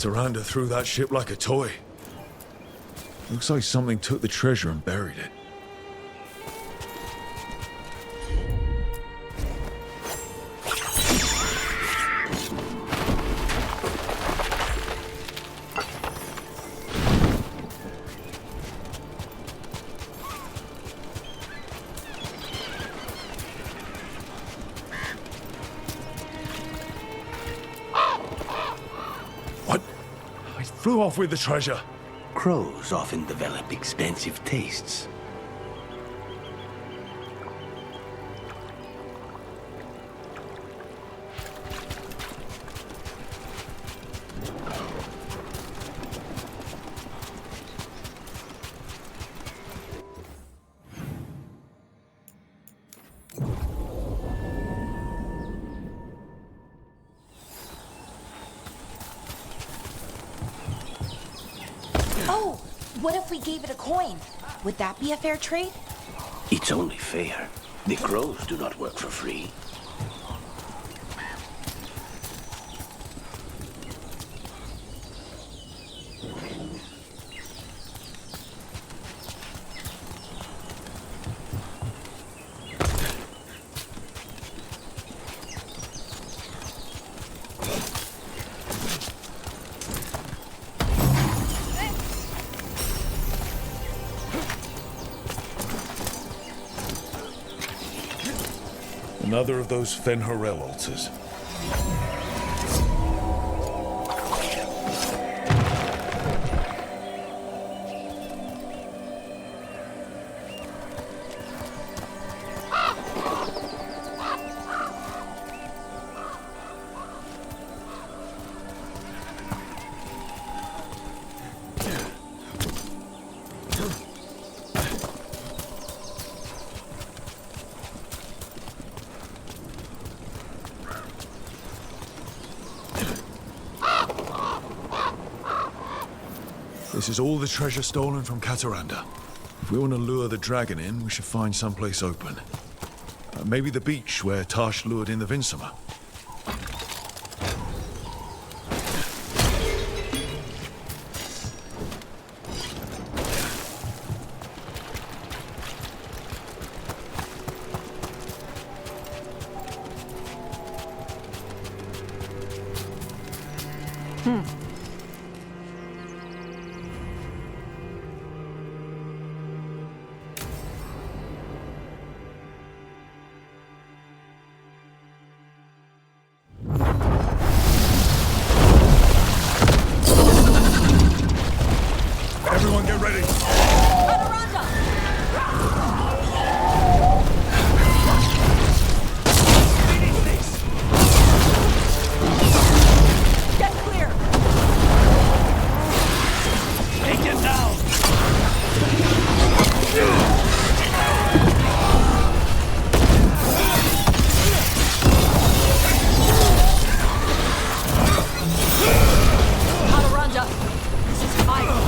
Taranda threw that ship like a toy. Looks like something took the treasure and buried it. Flew off with the treasure. Crows often develop expensive tastes. What if we gave it a coin? Would that be a fair trade? It's only fair. The crows do not work for free. Another of those Fen'Harel altars. This is all the treasure stolen from Cataranda. If we want to lure the dragon in, we should find someplace open. Maybe the beach where Tash lured in the Vinsima. Everyone get ready. Get clear! Take him down! Hadaranda! This is fire!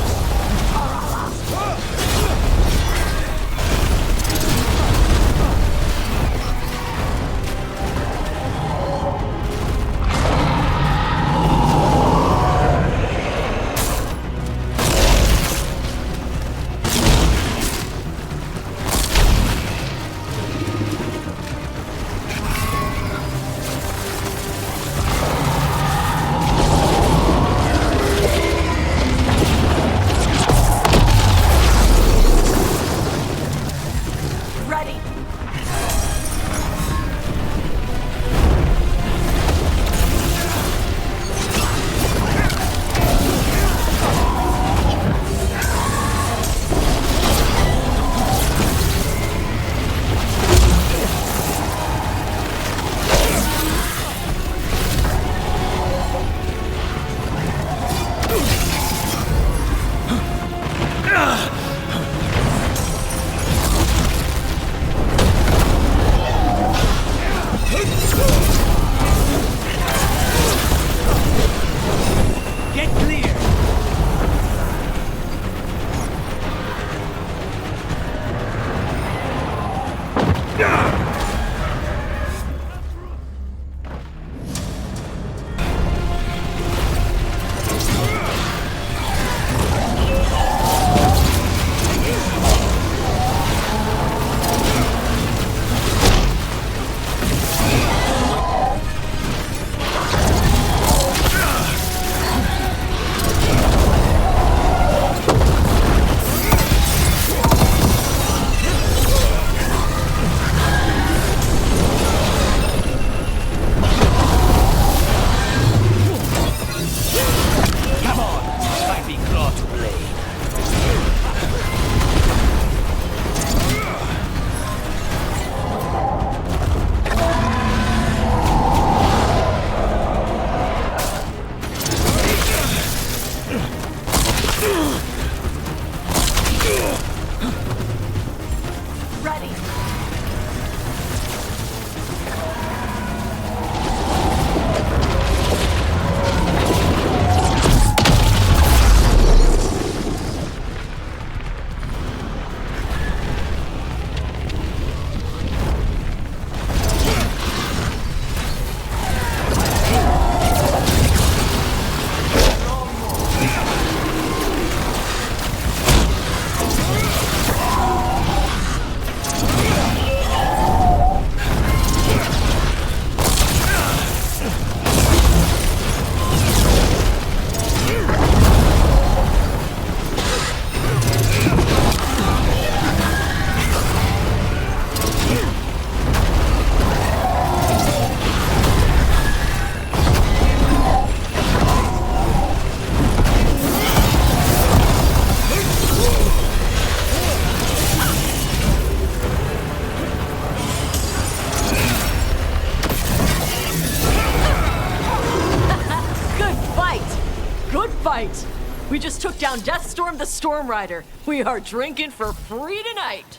found Deathstorm the Storm Rider. We are drinking for free tonight.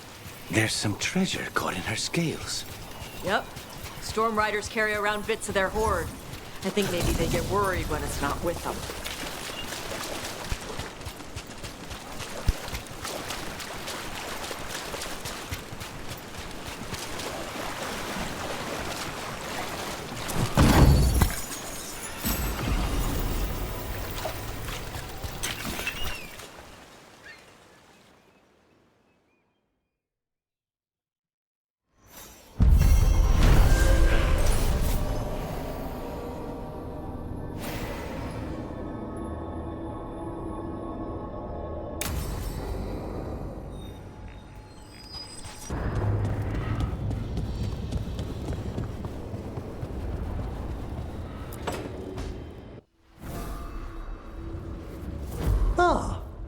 There's some treasure caught in her scales. Yep. Storm Riders carry around bits of their hoard. I think maybe they get worried when it's not with them.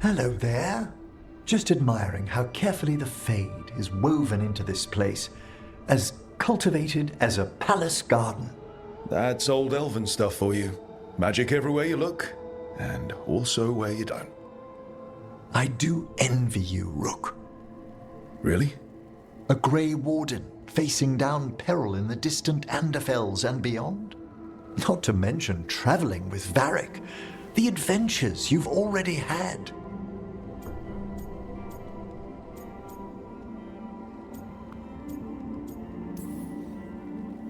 Hello there. Just admiring how carefully the Fade is woven into this place, as cultivated as a palace garden. That's old elven stuff for you. Magic everywhere you look, and also where you don't. I do envy you, Rook. Really? A Grey Warden facing down peril in the distant Anderfells and beyond? Not to mention traveling with Varric, the adventures you've already had.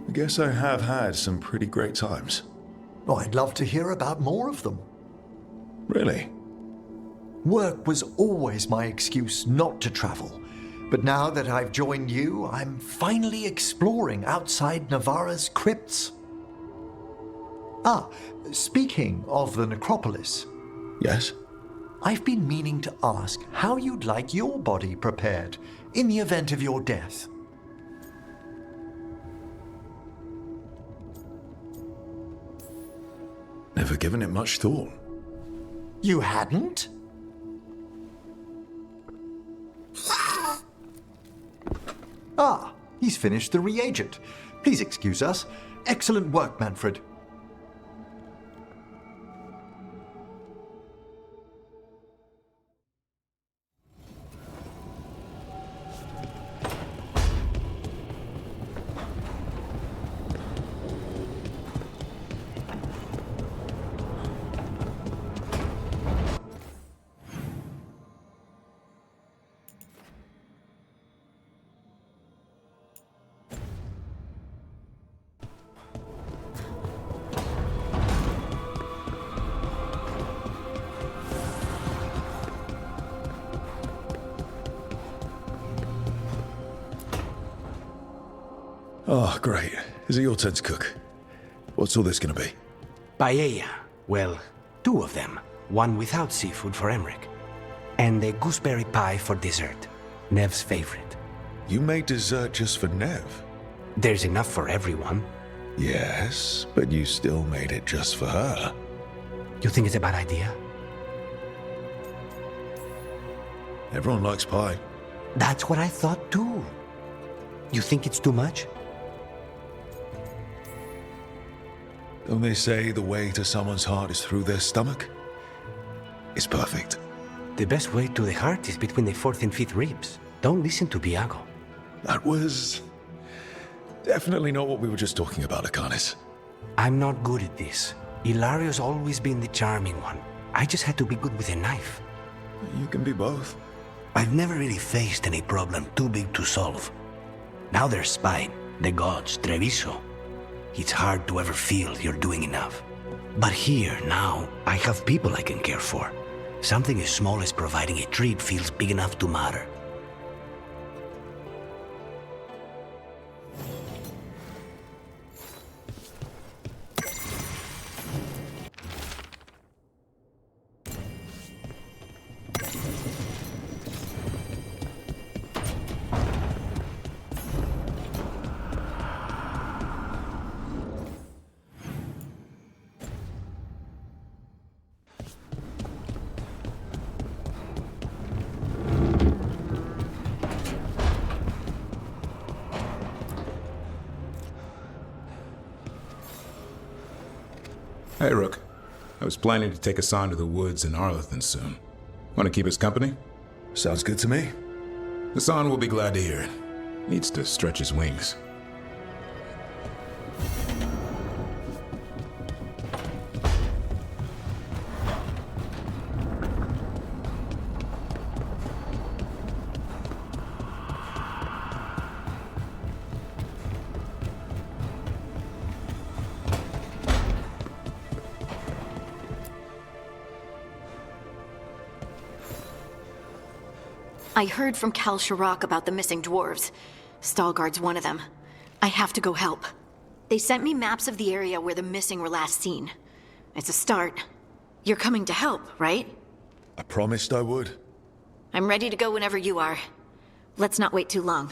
I guess I have had some pretty great times. Oh, I'd love to hear about more of them. Really? Work was always my excuse not to travel. But now that I've joined you, I'm finally exploring outside Navarra's crypts. Speaking of the necropolis. Yes? I've been meaning to ask how you'd like your body prepared in the event of your death. Never given it much thought. You hadn't? He's finished the reagent. Please excuse us. Excellent work, Manfred. Oh, great. Is it your turn to cook? What's all this gonna be? Paella. Well, 2 of them. One without seafood for Emmerich. And a gooseberry pie for dessert. Nev's favorite. You made dessert just for Nev? There's enough for everyone. Yes, but you still made it just for her. You think it's a bad idea? Everyone likes pie. That's what I thought too. You think it's too much? Don't they say the way to someone's heart is through their stomach? It's perfect. The best way to the heart is between the 4th and 5th ribs. Don't listen to Biago. That was definitely not what we were just talking about, Akanis. I'm not good at this. Hilario's always been the charming one. I just had to be good with a knife. You can be both. I've never really faced any problem too big to solve. Now there's Spine, the gods, Treviso. It's hard to ever feel you're doing enough. But here, now, I have people I can care for. Something as small as providing a treat feels big enough to matter. Hey, Rook. I was planning to take a sign to the woods in Arlington soon. Want to keep us company? Sounds good to me. Hassan will be glad to hear it. Needs to stretch his wings. I heard from Kal Shirak about the missing dwarves. Stalguard's one of them. I have to go help. They sent me maps of the area where the missing were last seen. It's a start. You're coming to help, right? I promised I would. I'm ready to go whenever you are. Let's not wait too long.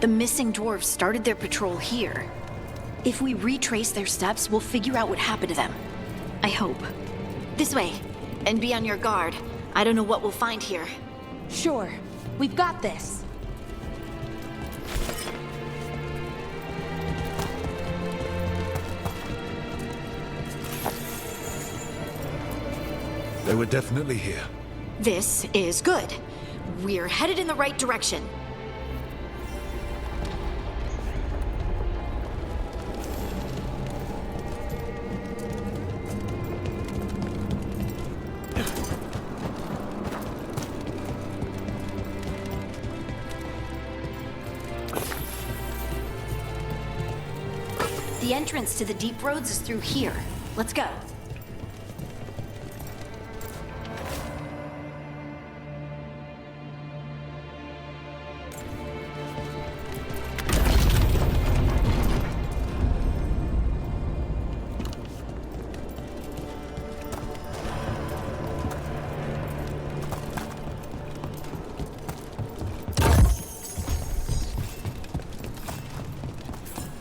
The missing dwarves started their patrol here. If we retrace their steps, we'll figure out what happened to them. I hope. This way. And be on your guard. I don't know what we'll find here. Sure. We've got this. They were definitely here. This is good. We're headed in the right direction. The entrance to the deep roads is through here. Let's go.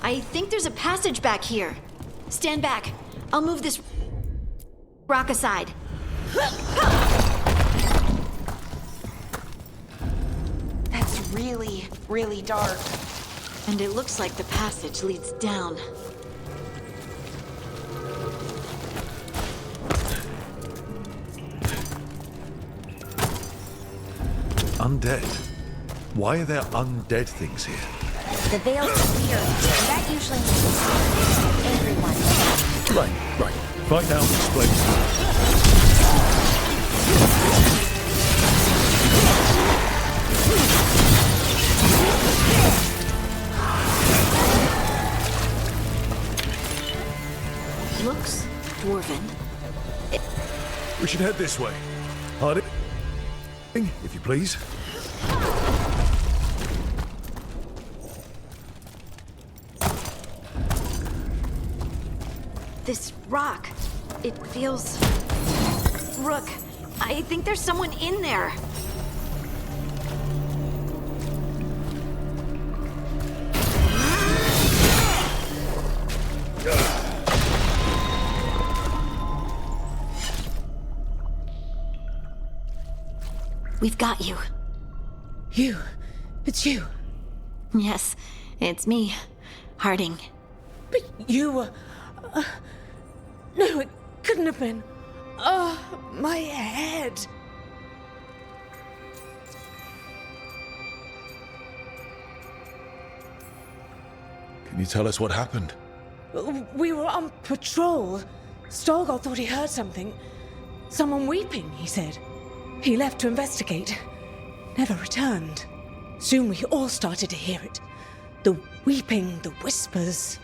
I think there's a passage back here. Stand back. I'll move this rock aside. That's really, really dark. And it looks like the passage leads down. Undead? Why are there undead things here? The veil's weird, and that usually means everyone. Right. Find out and explain. Looks dwarven. We should head this way. Harding, if you please. This rock, it feels... Rook, I think there's someone in there. We've got you. You? It's you? Yes, it's me, Harding. But you were... No, it couldn't have been. Oh, my head. Can you tell us what happened? We were on patrol. Stalguard thought he heard something. Someone weeping, he said. He left to investigate. Never returned. Soon we all started to hear it. The weeping, the whispers.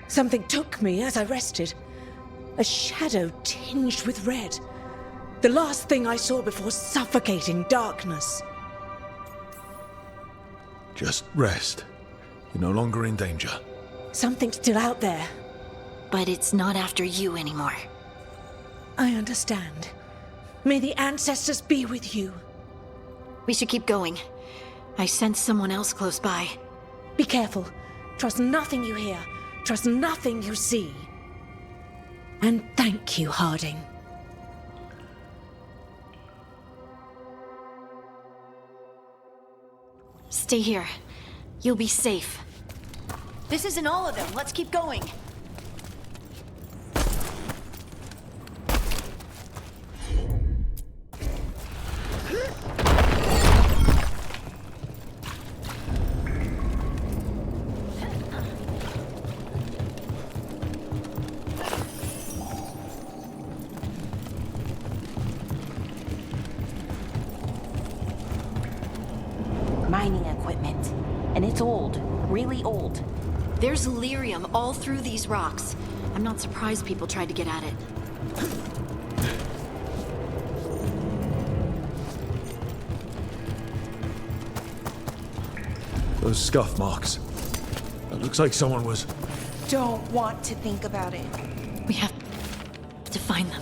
Something took me as I rested. A shadow tinged with red. The last thing I saw before suffocating darkness. Just rest. You're no longer in danger. Something's still out there. But it's not after you anymore. I understand. May the ancestors be with you. We should keep going. I sense someone else close by. Be careful. Trust nothing you hear. Trust nothing you see. And thank you, Harding. Stay here. You'll be safe. This isn't all of them. Let's keep going. Mining equipment. And it's old. Really old. There's lyrium all through these rocks. I'm not surprised people tried to get at it. Those scuff marks. It looks like someone was... Don't want to think about it. We have to find them.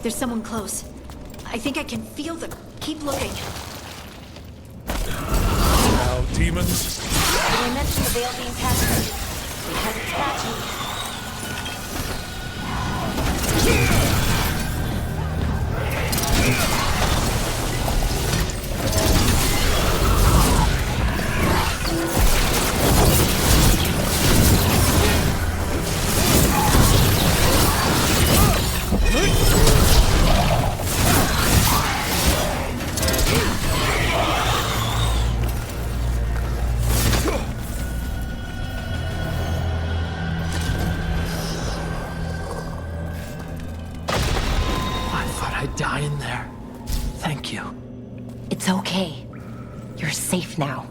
There's someone close. I think I can feel them. Keep looking. Now, demons. Did we mention the veil being patched? Because it's patchy. Die in there. Thank you. It's okay. You're safe now.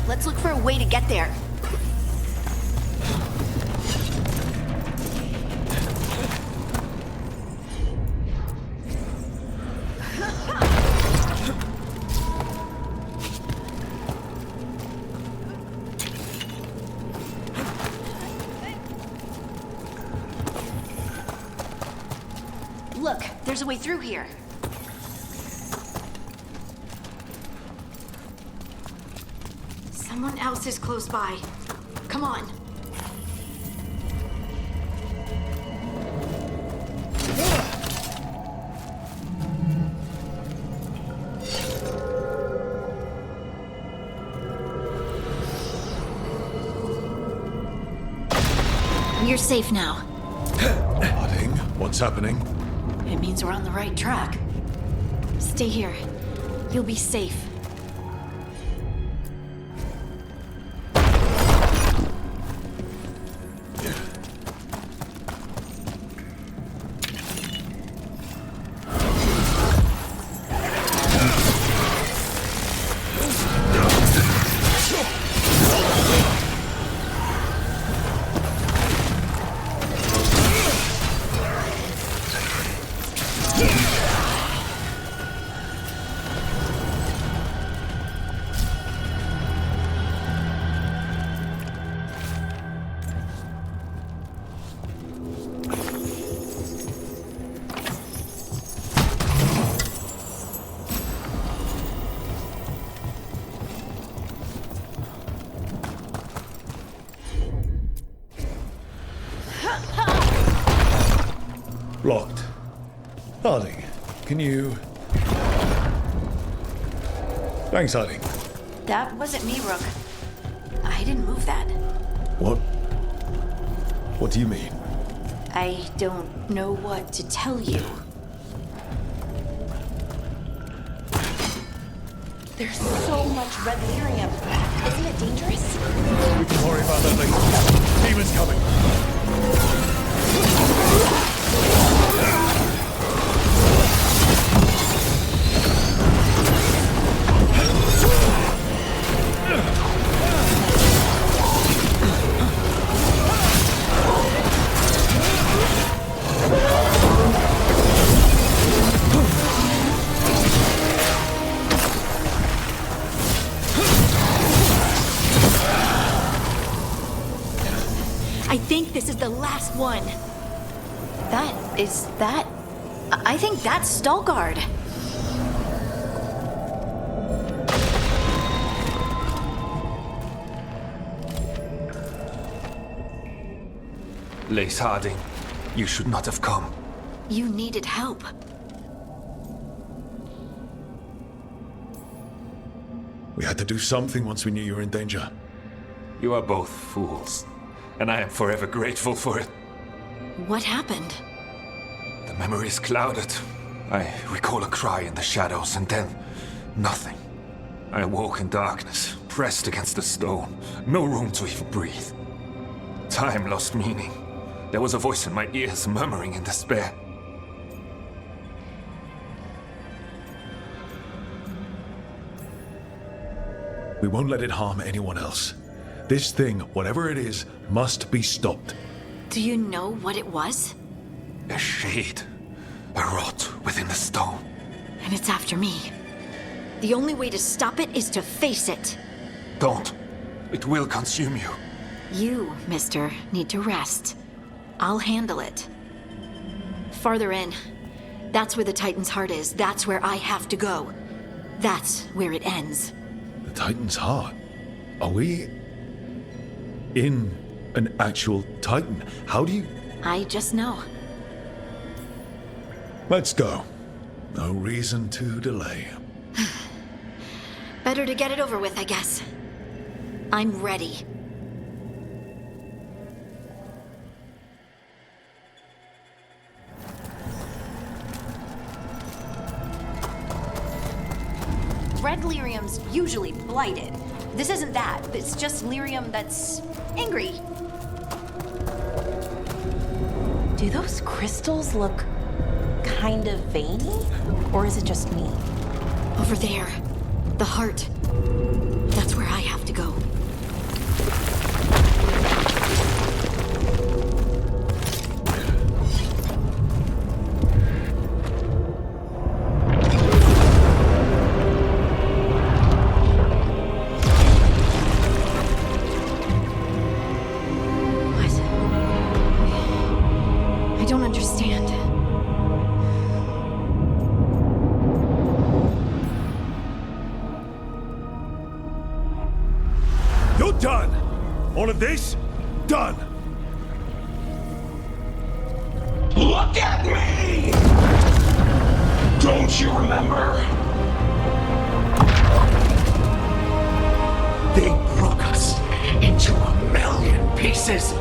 Let's look for a way to get there. Look, there's a way through here. Someone else is close by. Come on. You're safe now. Harding, what's happening? It means we're on the right track. Stay here. You'll be safe. Locked. Harding, can you... Thanks, Harding. That wasn't me, Rook. I didn't move that. What? What do you mean? I don't know what to tell you. There's so much red lyrium. Isn't it dangerous? We can worry about that later. Demon's coming. I think this is the last one. That... I think that's Stalguard. Lace Harding, you should not have come. You needed help. We had to do something once we knew you were in danger. You are both fools, and I am forever grateful for it. What happened? The memory is clouded. I recall a cry in the shadows, and then nothing. I awoke in darkness, pressed against the stone. No room to even breathe. Time lost meaning. There was a voice in my ears murmuring in despair. We won't let it harm anyone else. This thing, whatever it is, must be stopped. Do you know what it was? A shade. A rot within the stone. And it's after me. The only way to stop it is to face it. Don't. It will consume you. You, mister, need to rest. I'll handle it. Farther in. That's where the Titan's heart is. That's where I have to go. That's where it ends. The Titan's heart? Are we... in an actual Titan? How do you... I just know. Let's go. No reason to delay. Better to get it over with, I guess. I'm ready. Red lyrium's usually blighted. This isn't that. It's just lyrium that's angry. Do those crystals look kind of veiny? Or is it just me? Over there. The heart. That's where I have to go. I don't understand. You're done! All of this? Done! Look at me! Don't you remember? They broke us into a million pieces,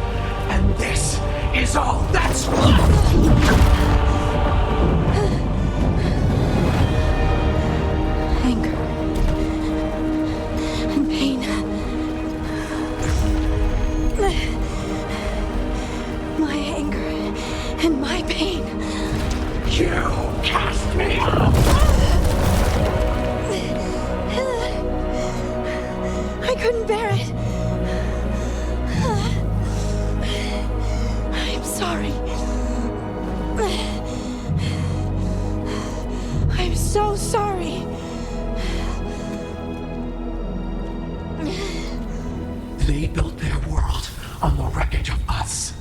and this is all that's Anger and pain. My anger and my pain. You cast me. I couldn't bear it. I'm sorry. I'm so sorry. They built their world on the wreckage of us.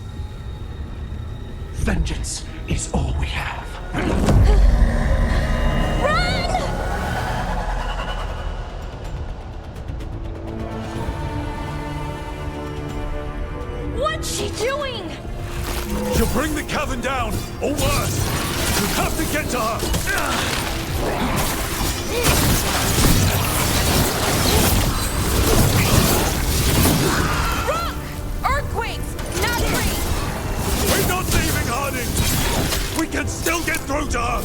Vengeance is all we have. What's she doing? She'll bring the cavern down, or worse. You have to get to her. Rock! Earthquakes! Not great! We're not leaving, Harding. We can still get through to her.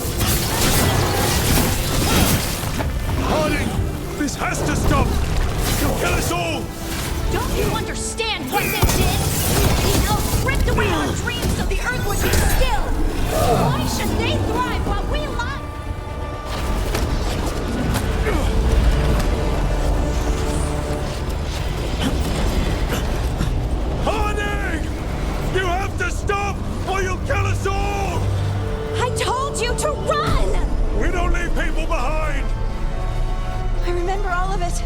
Harding, this has to stop. You'll kill us all. Don't you understand what this is? These elves ripped away our dreams so the Earth would be still! Why should they thrive while we lie? Harding! You have to stop or you'll kill us all! I told you to run! We don't leave people behind! I remember all of it.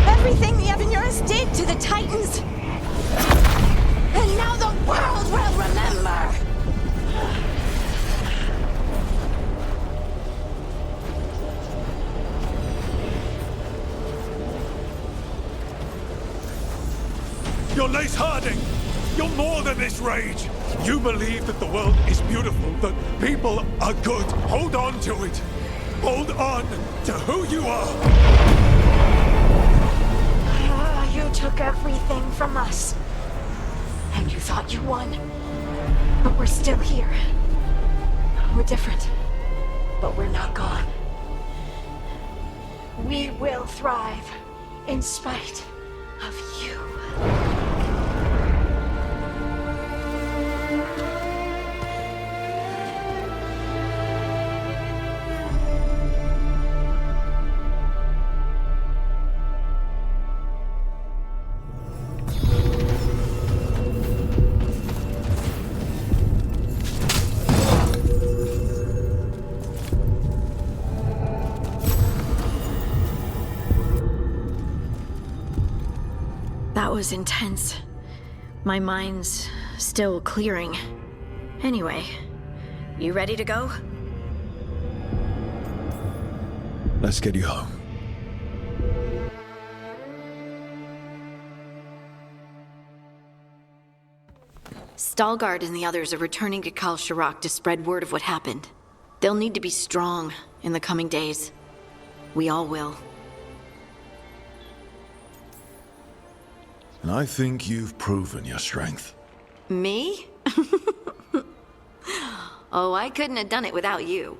Everything the Avenurus did to the Titans. And now the world will remember! You're Lace Harding! You're more than this rage! You believe that the world is beautiful, that people are good. Hold on to it! Hold on to who you are! You took everything from us. And you thought you won. But we're still here. We're different. But we're not gone. We will thrive in spite of you. That was intense. My mind's still clearing. Anyway, you ready to go? Let's get you home. Stalgard and the others are returning to Kal Shirak to spread word of what happened. They'll need to be strong in the coming days. We all will. And I think you've proven your strength. Me? Oh, I couldn't have done it without you.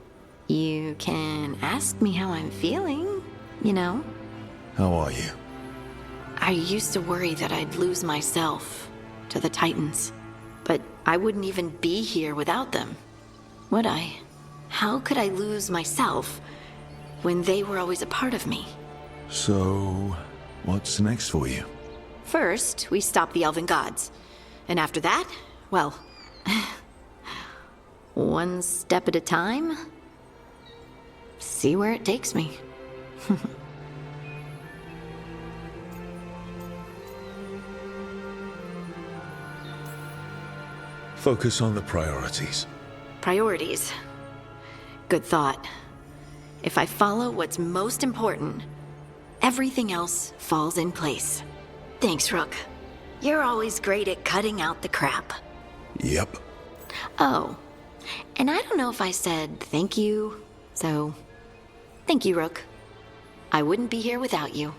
You can ask me how I'm feeling, you know? How are you? I used to worry that I'd lose myself to the Titans. But I wouldn't even be here without them, would I? How could I lose myself when they were always a part of me? So, what's next for you? First, we stop the Elven Gods. And after that, well, one step at a time. See where it takes me. Focus on the priorities. Priorities. Good thought. If I follow what's most important, everything else falls in place. Thanks, Rook. You're always great at cutting out the crap. Yep. Oh, and I don't know if I said thank you, so thank you, Rook. I wouldn't be here without you.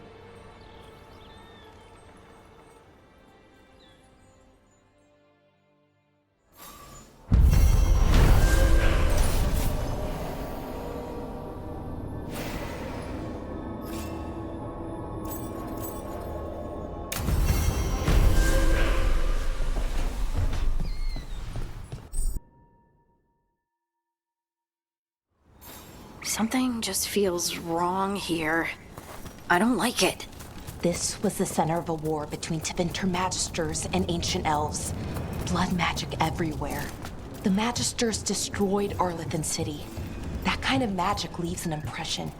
Something just feels wrong here. I don't like it. This was the center of a war between Tevinter Magisters and ancient elves. Blood magic everywhere. The Magisters destroyed Arlethan City. That kind of magic leaves an impression.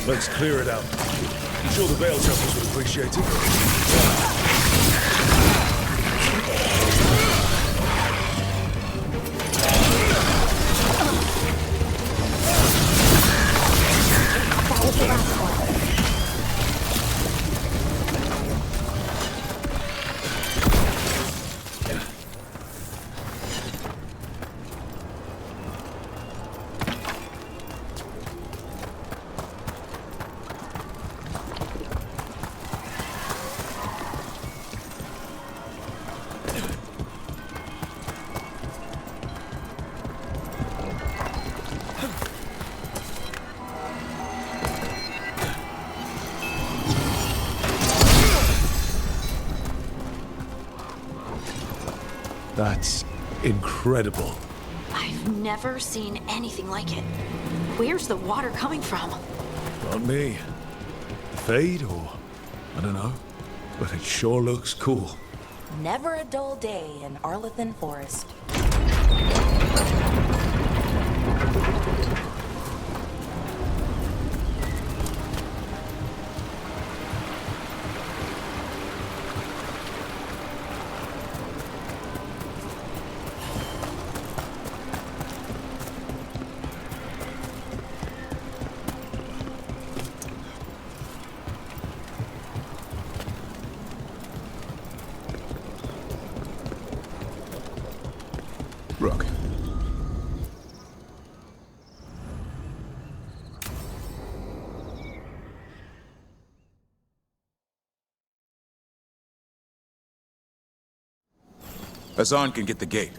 Let's clear it out. I'm sure the Veil Jumpers would appreciate it. That's incredible. I've never seen anything like it. Where's the water coming from? Not me. The Fade, or I don't know. But it sure looks cool. Never a dull day in Arlethan Forest. Rook. Azan can get the gate.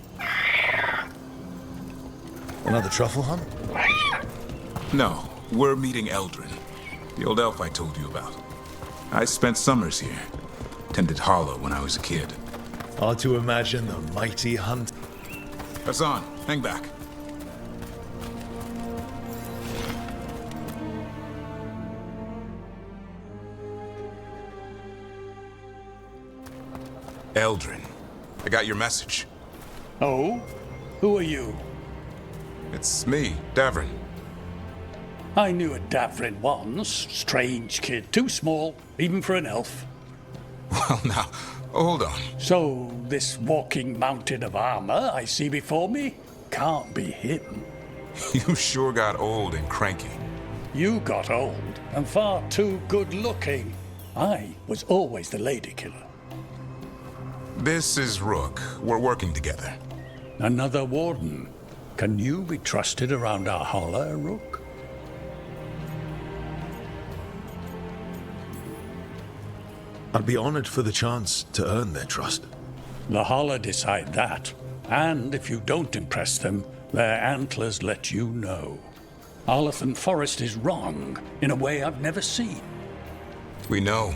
Another truffle hunt? No, we're meeting Eldrin, the old elf I told you about. I spent summers here. Tended Hollow when I was a kid. Hard to imagine the mighty hunt. Azan, hang back. Eldrin, I got your message. Oh? Who are you? It's me, Davrin. I knew a Davrin once. Strange kid. Too small, even for an elf. Well, now, hold on. So, this walking mountain of armor I see before me can't be him. You sure got old and cranky. You got old and far too good looking. I was always the lady killer. This is Rook. We're working together. Another warden. Can you be trusted around our holler, Rook? I'd be honored for the chance to earn their trust. The holler decide that. And if you don't impress them, their antlers let you know. Arlethan Forest is wrong in a way I've never seen. We know.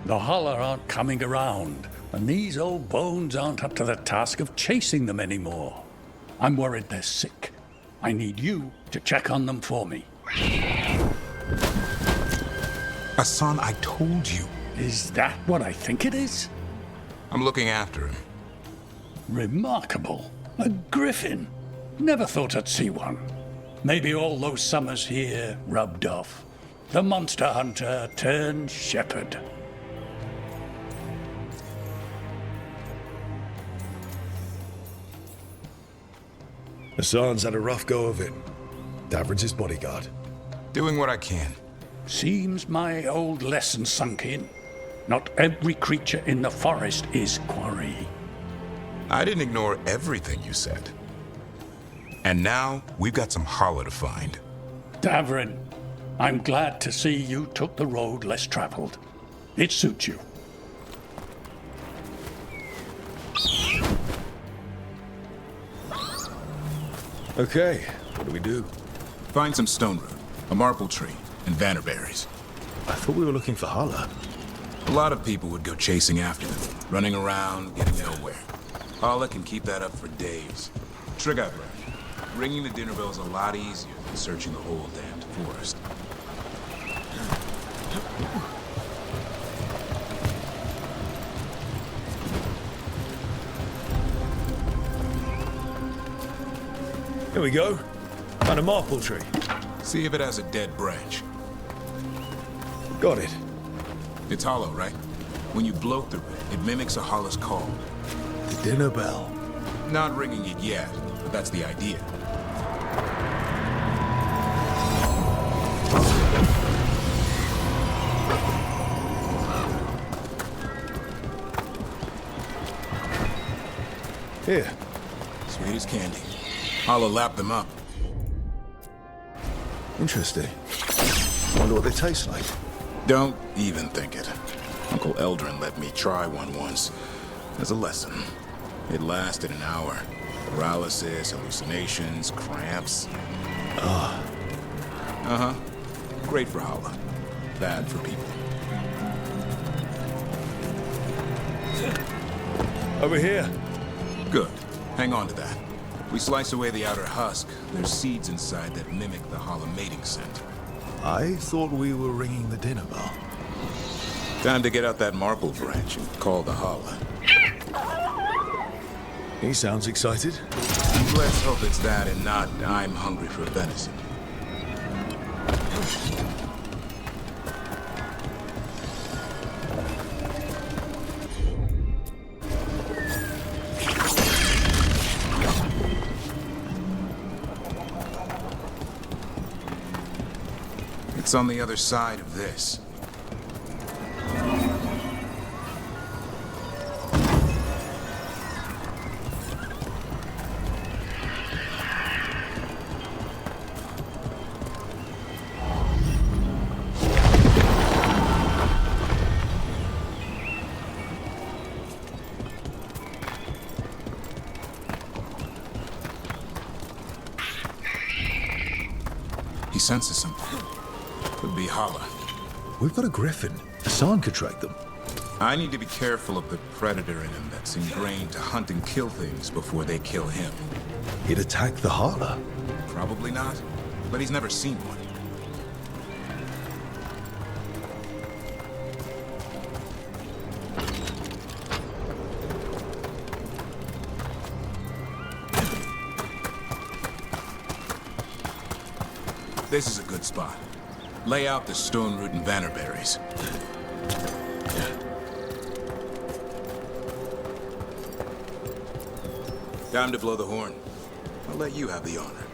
The holler aren't coming around, and these old bones aren't up to the task of chasing them anymore. I'm worried they're sick. I need you to check on them for me. Azan, I told you. Is that what I think it is? I'm looking after him. Remarkable. A griffin. Never thought I'd see one. Maybe all those summers here rubbed off. The monster hunter turned shepherd. Hassan's had a rough go of it. Davrin's his bodyguard. Doing what I can. Seems my old lesson sunk in. Not every creature in the forest is quarry. I didn't ignore everything you said. And now, we've got some holler to find. Davrin, I'm glad to see you took the road less traveled. It suits you. Okay, what do we do? Find some stone root, a marble tree, and vannerberries. I thought we were looking for Hala. A lot of people would go chasing after them, running around, getting nowhere. Hala can keep that up for days. Trigger brush. Ringing the dinner bell is a lot easier than searching the whole damned forest. Here we go. Found a maple tree. See if it has a dead branch. Got it. It's hollow, right? When you blow through it, it mimics a hollow's call. The dinner bell. Not ringing it yet, but that's the idea. Here. Sweet as candy. I'll lap them up. Interesting. Wonder what they taste like. Don't even think it. Uncle Eldrin let me try one once. As a lesson. It lasted an hour. Paralysis, hallucinations, cramps. Ah. Uh-huh. Great for Hala. Bad for people. Over here. Good. Hang on to that. We slice away the outer husk. There's seeds inside that mimic the Hala mating scent. I thought we were ringing the dinner bell. Time to get out that marble branch and call the Hala. He sounds excited. Let's hope it's that and not I'm hungry for venison. It's on the other side of this. He senses something. Could be Hala. We've got a griffin. Hassan could track them. I need to be careful of the predator in him that's ingrained to hunt and kill things before they kill him. He'd attack the Hala. Probably not, but he's never seen one. This is a good spot. Lay out the stone root and vannerberries. Time to blow the horn. I'll let you have the honor.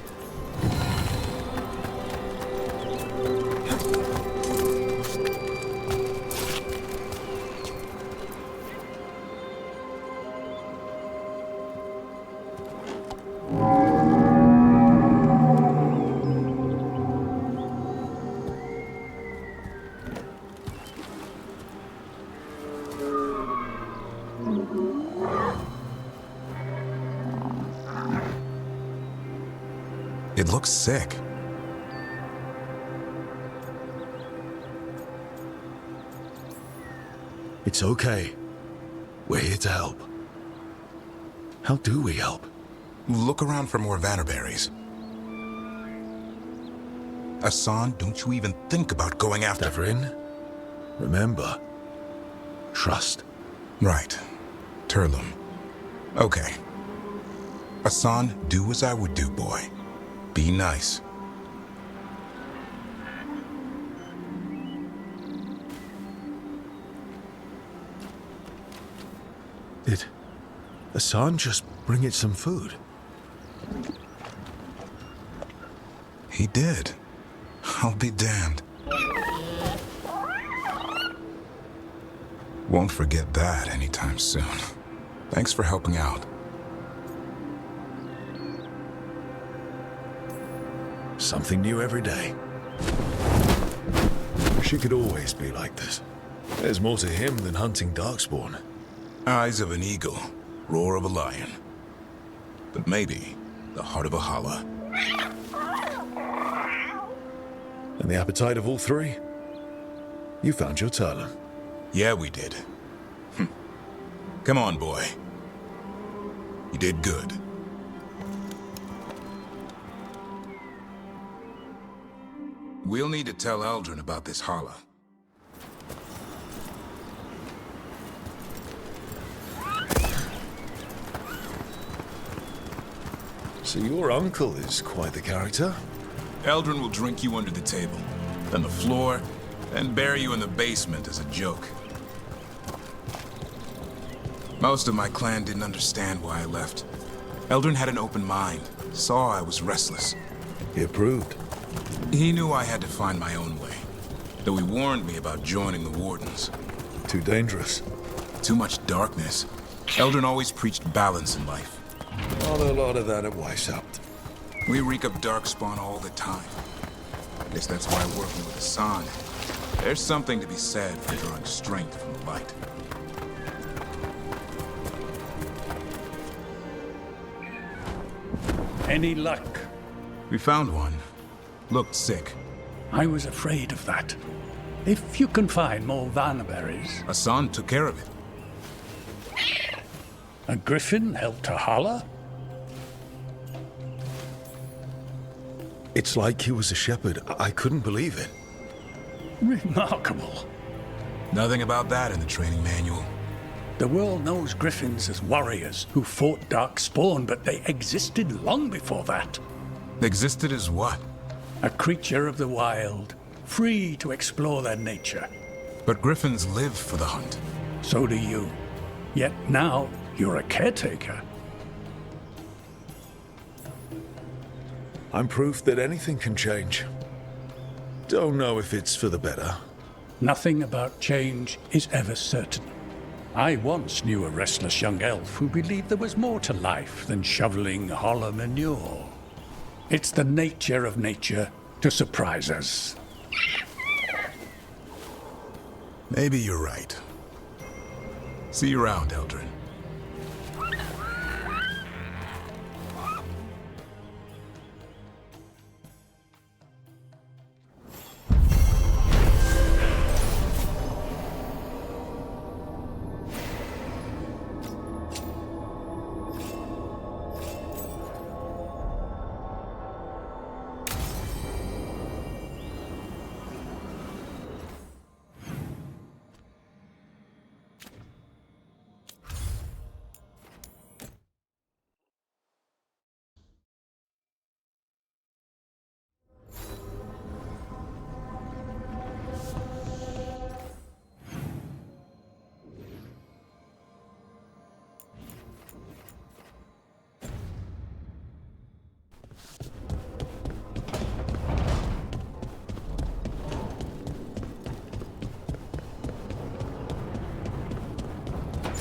It looks sick. It's okay. We're here to help. How do we help? Look around for more vannerberries. Hassan, don't you even think about going after... Davrin, remember, trust. Right. Turlum. Okay. Hassan, do as I would do, boy. Be nice. Did Hassan just bring it some food? He did. I'll be damned. Won't forget that anytime soon. Thanks for helping out. Something new every day. She could always be like this. There's more to him than hunting darkspawn. Eyes of an eagle, roar of a lion. But maybe the heart of a holla. And the appetite of all three? You found your Talon. Yeah, we did. Come on, boy. You did good. We'll need to tell Eldrin about this holla. So your uncle is quite the character. Eldrin will drink you under the table, then the floor, and bury you in the basement as a joke. Most of my clan didn't understand why I left. Eldrin had an open mind, saw I was restless. He approved. He knew I had to find my own way, though he warned me about joining the Wardens. Too dangerous. Too much darkness. Eldrin always preached balance in life. Not a lot of that at Weishaupt. We reek of darkspawn all the time. I guess that's why working with Hassan, there's something to be said for drawing strength from the light. Any luck? We found one. Looked sick. I was afraid of that. If you can find more Vanaberries... Hassan took care of it. A griffin helped her holler? It's like he was a shepherd. I couldn't believe it. Remarkable. Nothing about that in the training manual. The world knows griffins as warriors who fought darkspawn, but they existed long before that. Existed as what? A creature of the wild, free to explore their nature. But griffins live for the hunt. So do you. Yet now, you're a caretaker. I'm proof that anything can change. Don't know if it's for the better. Nothing about change is ever certain. I once knew a restless young elf who believed there was more to life than shoveling hollow manure. It's the nature of nature to surprise us. Maybe you're right. See you around, Eldrin.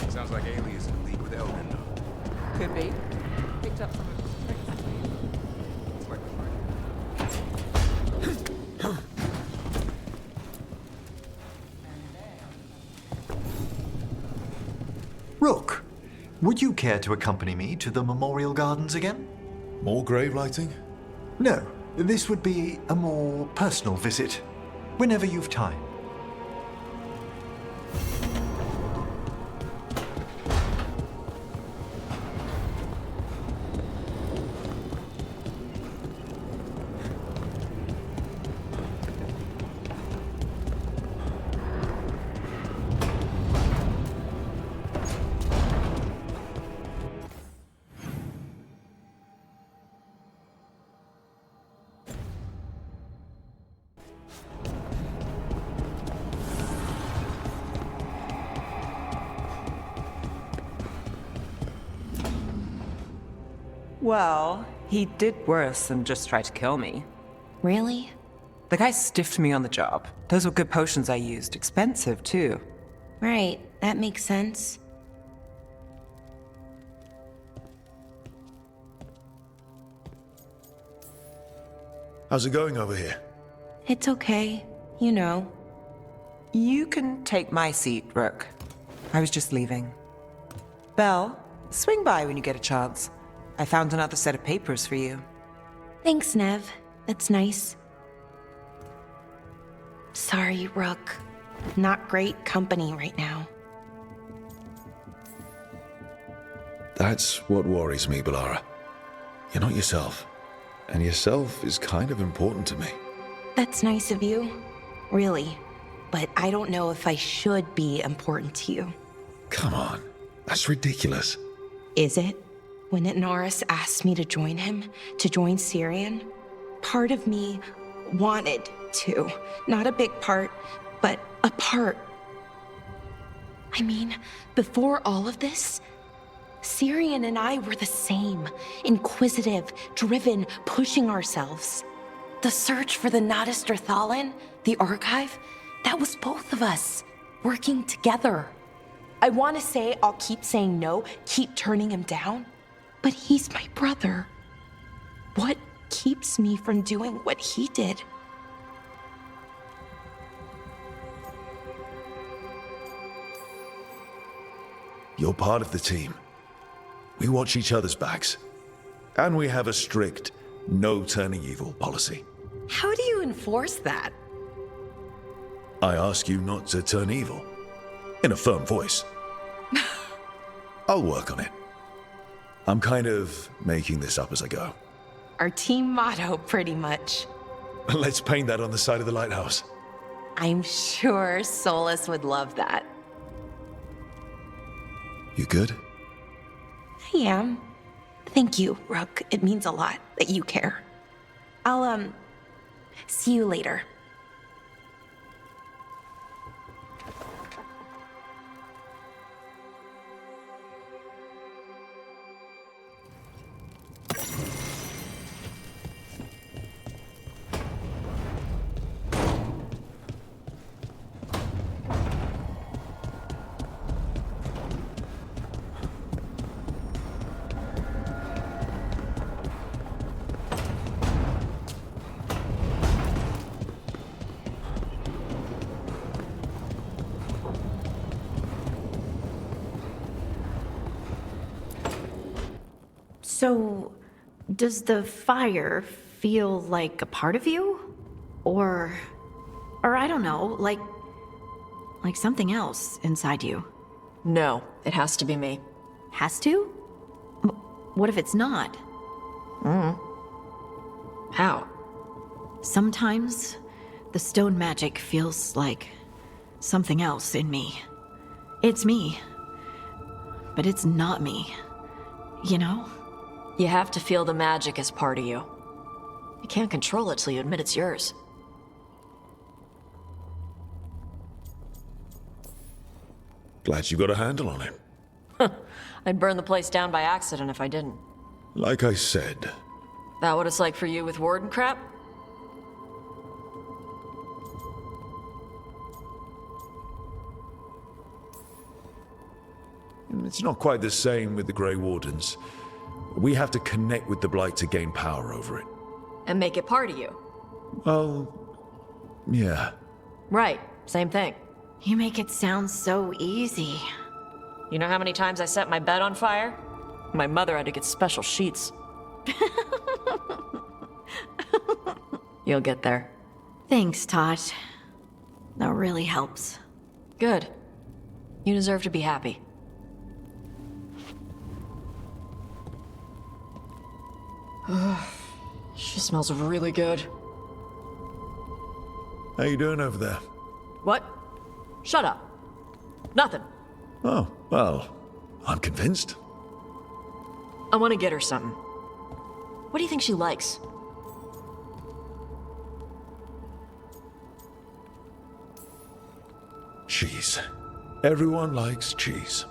Sounds like Ailey is in league with Eldrin now. Could be. Picked up some of his tricks. It's working hard. Rook, would you care to accompany me to the Memorial Gardens again? More grave lighting? No, this would be a more personal visit, whenever you've time. Well, he did worse than just try to kill me. Really? The guy stiffed me on the job. Those were good potions I used. Expensive, too. Right, that makes sense. How's it going over here? It's okay, you know. You can take my seat, Rook. I was just leaving. Belle, swing by when you get a chance. I found another set of papers for you. Thanks, Nev. That's nice. Sorry, Rook. Not great company right now. That's what worries me, Balara. You're not yourself. And yourself is kind of important to me. That's nice of you. Really. But I don't know if I should be important to you. Come on. That's ridiculous. Is it? When Inaris asked me to join him, to join Syrian, part of me wanted to. Not a big part, but a part. I mean, before all of this, Syrian and I were the same. Inquisitive, driven, pushing ourselves. The search for the Natus Thalin, the archive, that was both of us, working together. I want to say I'll keep saying no, keep turning him down, but he's my brother. What keeps me from doing what he did? You're part of the team. We watch each other's backs. And we have a strict no turning evil policy. How do you enforce that? I ask you not to turn evil. In a firm voice. I'll work on it. I'm kind of making this up as I go. Our team motto, pretty much. Let's paint that on the side of the lighthouse. I'm sure Solus would love that. You good? I am. Thank you, Rook. It means a lot that you care. I'll, see you later. So, does the fire feel like a part of you? Or I don't know, like something else inside you? No, it has to be me. Has to? What if it's not? How? Sometimes the stone magic feels like something else in me. It's me, but it's not me. You know? You have to feel the magic as part of you. You can't control it till you admit it's yours. Glad you got a handle on it. I'd burn the place down by accident if I didn't. Like I said. That what it's like for you with Warden crap? It's not quite the same with the Grey Wardens. We have to connect with the Blight to gain power over it. And make it part of you. Well, yeah. Right, same thing. You make it sound so easy. You know how many times I set my bed on fire? My mother had to get special sheets. You'll get there. Thanks, Tosh. That really helps. Good. You deserve to be happy. She smells really good. How you doing over there? What? Shut up. Nothing. Oh, well, I'm convinced. I want to get her something. What do you think she likes? Cheese. Everyone likes cheese.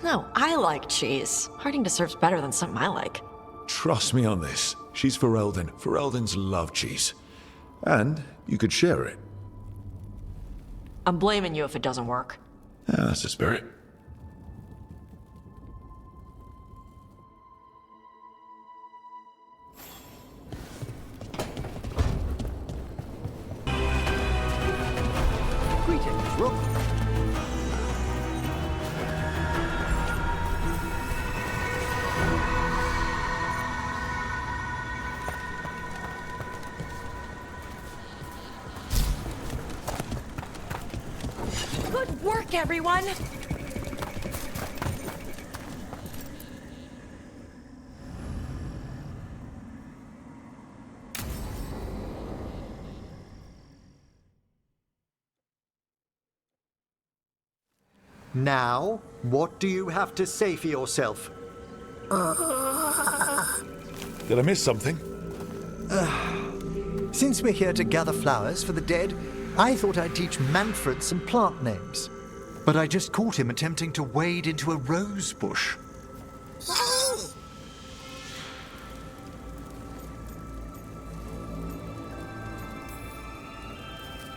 No, I like cheese. Harding deserves better than something I like. trust me on this. She's Ferelden. Fereldens love cheese. And you could share it. I'm blaming you if it doesn't work. Yeah, that's the spirit. Greetings, Rook. Good work, everyone! Now, what do you have to say for yourself? Did I miss something? Since we're here to gather flowers for the dead, I thought I'd teach Manfred some plant names. But I just caught him attempting to wade into a rose bush.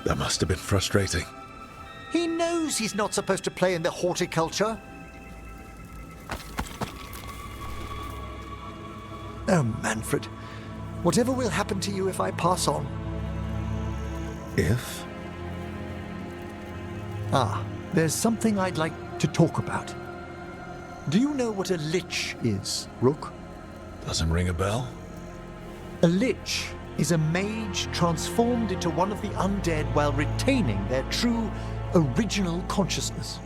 That must have been frustrating. He knows he's not supposed to play in the horticulture. Oh, Manfred. Whatever will happen to you if I pass on? If? Ah, there's something I'd like to talk about. Do you know what a lich is, Rook? Doesn't ring a bell? A lich is a mage transformed into one of the undead while retaining their true, original consciousness.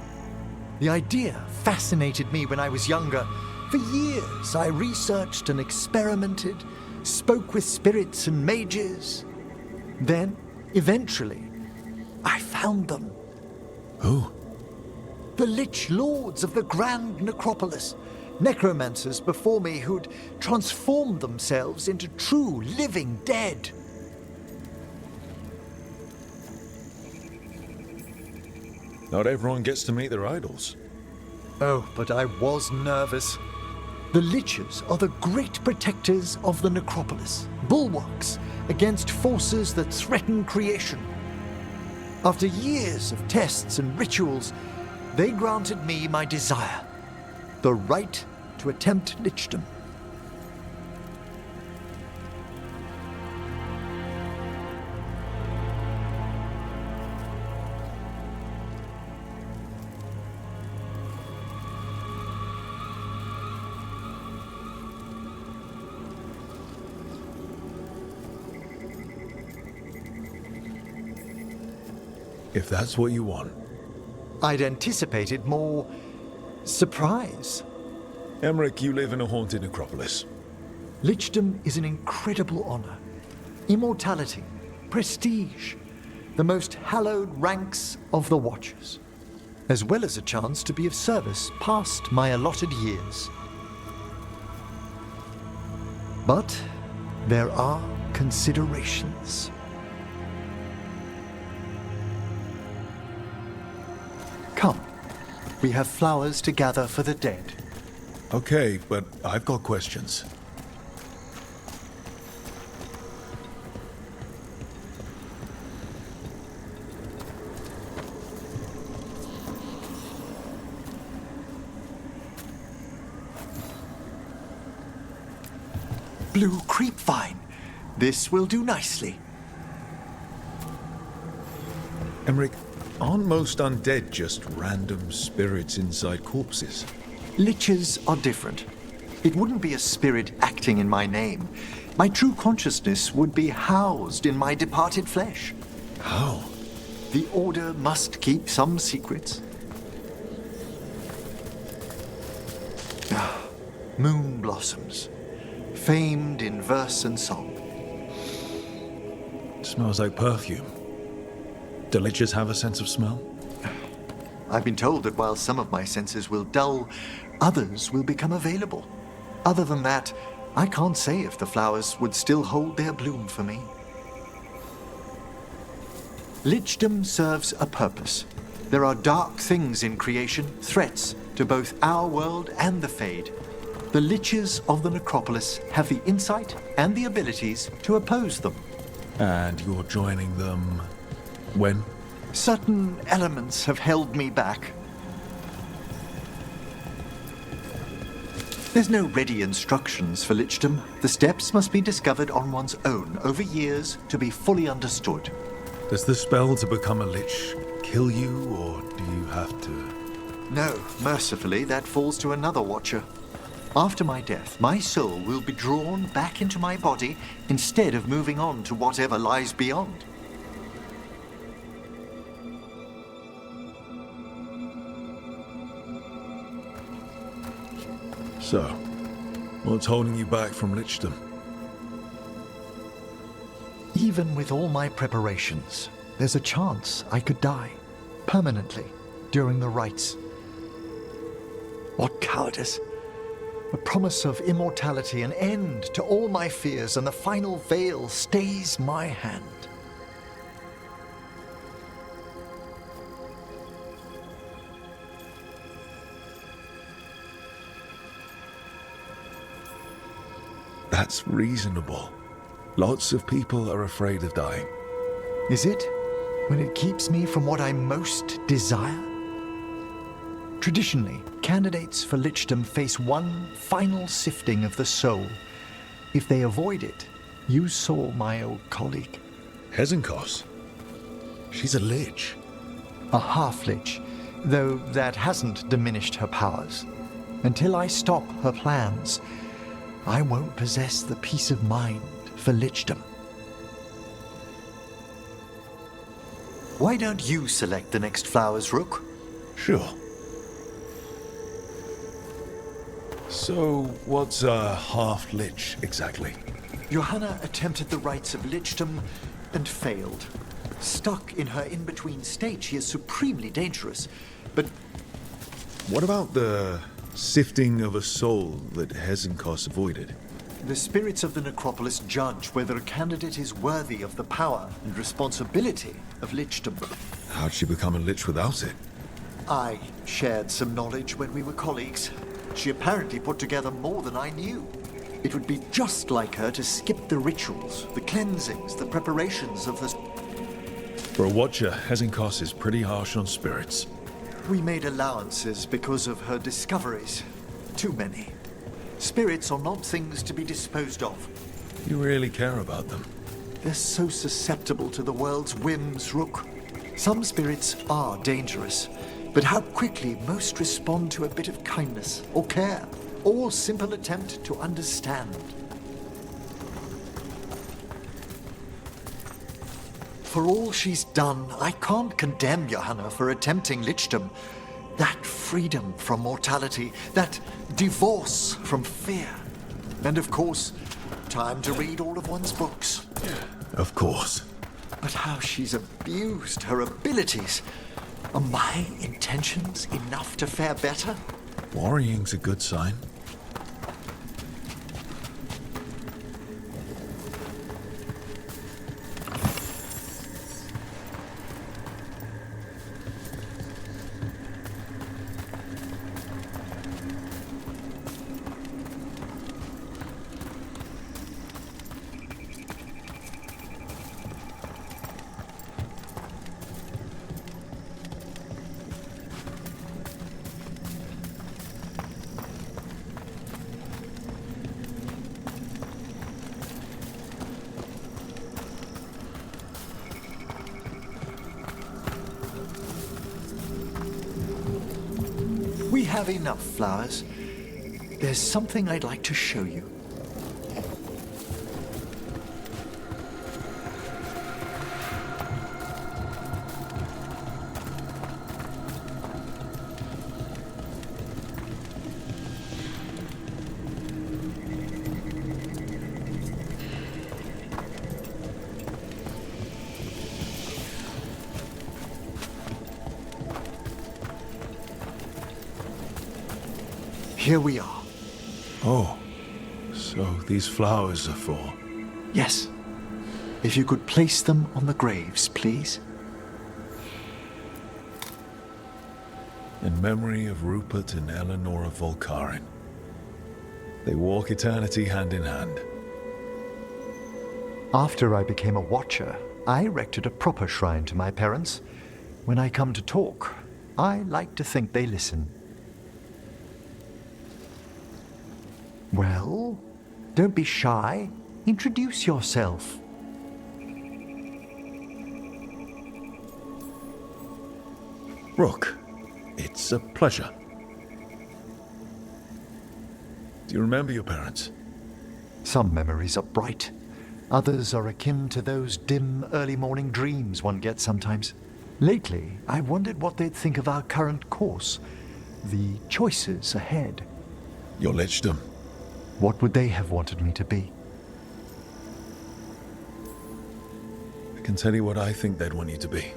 The idea fascinated me when I was younger. For years, I researched and experimented, spoke with spirits and mages. Then, eventually, I found them. Who? The Lich Lords of the Grand Necropolis. Necromancers before me who'd transformed themselves into true living dead. Not everyone gets to meet their idols. Oh, but I was nervous. The Liches are the great protectors of the Necropolis, bulwarks against forces that threaten creation. After years of tests and rituals, they granted me my desire, the right to attempt lichdom. If that's what you want. I'd anticipated more surprise. Emmerich, you live in a haunted necropolis. Lichdom is an incredible honor. Immortality, prestige, the most hallowed ranks of the Watchers, as well as a chance to be of service past my allotted years. But there are considerations. Come, we have flowers to gather for the dead. Okay, but I've got questions. Blue creepvine. This will do nicely. Emmerich, aren't most undead just random spirits inside corpses? Liches are different. It wouldn't be a spirit acting in my name. My true consciousness would be housed in my departed flesh. How? The Order must keep some secrets. Moon blossoms, famed in verse and song. Smells like perfume. Do liches have a sense of smell? I've been told that while some of my senses will dull, others will become available. Other than that, I can't say if the flowers would still hold their bloom for me. Lichdom serves a purpose. There are dark things in creation, threats to both our world and the Fade. The Liches of the Necropolis have the insight and the abilities to oppose them. And you're joining them when? Certain elements have held me back. There's no ready instructions for lichdom. The steps must be discovered on one's own over years to be fully understood. Does the spell to become a lich kill you, or do you have to? No, mercifully, that falls to another watcher. After my death, my soul will be drawn back into my body instead of moving on to whatever lies beyond. So, what's holding you back from lichdom? Even with all my preparations, there's a chance I could die permanently during the rites. What cowardice! A promise of immortality, an end to all my fears, and the final veil stays my hand. That's reasonable. Lots of people are afraid of dying. Is it? When it keeps me from what I most desire? Traditionally, candidates for lichdom face one final sifting of the soul. If they avoid it, you saw my old colleague. Hezenkos? She's a lich. A half-lich, though that hasn't diminished her powers. Until I stop her plans, I won't possess the peace of mind for lichdom. Why don't you select the next flowers, Rook? Sure. So, what's a half-lich exactly? Johanna attempted the rites of lichdom and failed. Stuck in her in-between state, she is supremely dangerous, but... What about the sifting of a soul that Hezenkos avoided? The spirits of the necropolis judge whether a candidate is worthy of the power and responsibility of lichdom. How'd she become a lich without it? I shared some knowledge when we were colleagues. She apparently put together more than I knew. It would be just like her to skip the rituals, the cleansings, the preparations of the... For a watcher, Hezenkos is pretty harsh on spirits. We made allowances because of her discoveries. Too many. Spirits are not things to be disposed of. You really care about them? They're so susceptible to the world's whims, Rook. Some spirits are dangerous, but how quickly most respond to a bit of kindness or care, or simple attempt to understand. For all she's done, I can't condemn Johanna for attempting lichdom. That freedom from mortality, that divorce from fear. And of course, time to read all of one's books. Of course. But how she's abused her abilities. Are my intentions enough to fare better? Worrying's a good sign. We have enough flowers. There's something I'd like to show you. Here we are. Oh, so these flowers are for... Yes. If you could place them on the graves, please. In memory of Rupert and Eleanor of Volkaren. They walk eternity hand in hand. After I became a watcher, I erected a proper shrine to my parents. When I come to talk, I like to think they listen. Well, don't be shy. Introduce yourself. Rook, it's a pleasure. Do you remember your parents? Some memories are bright. Others are akin to those dim, early morning dreams one gets sometimes. Lately, I wondered what they'd think of our current course, the choices ahead. Your lichdom. What would they have wanted me to be? I can tell you what I think they'd want you to be.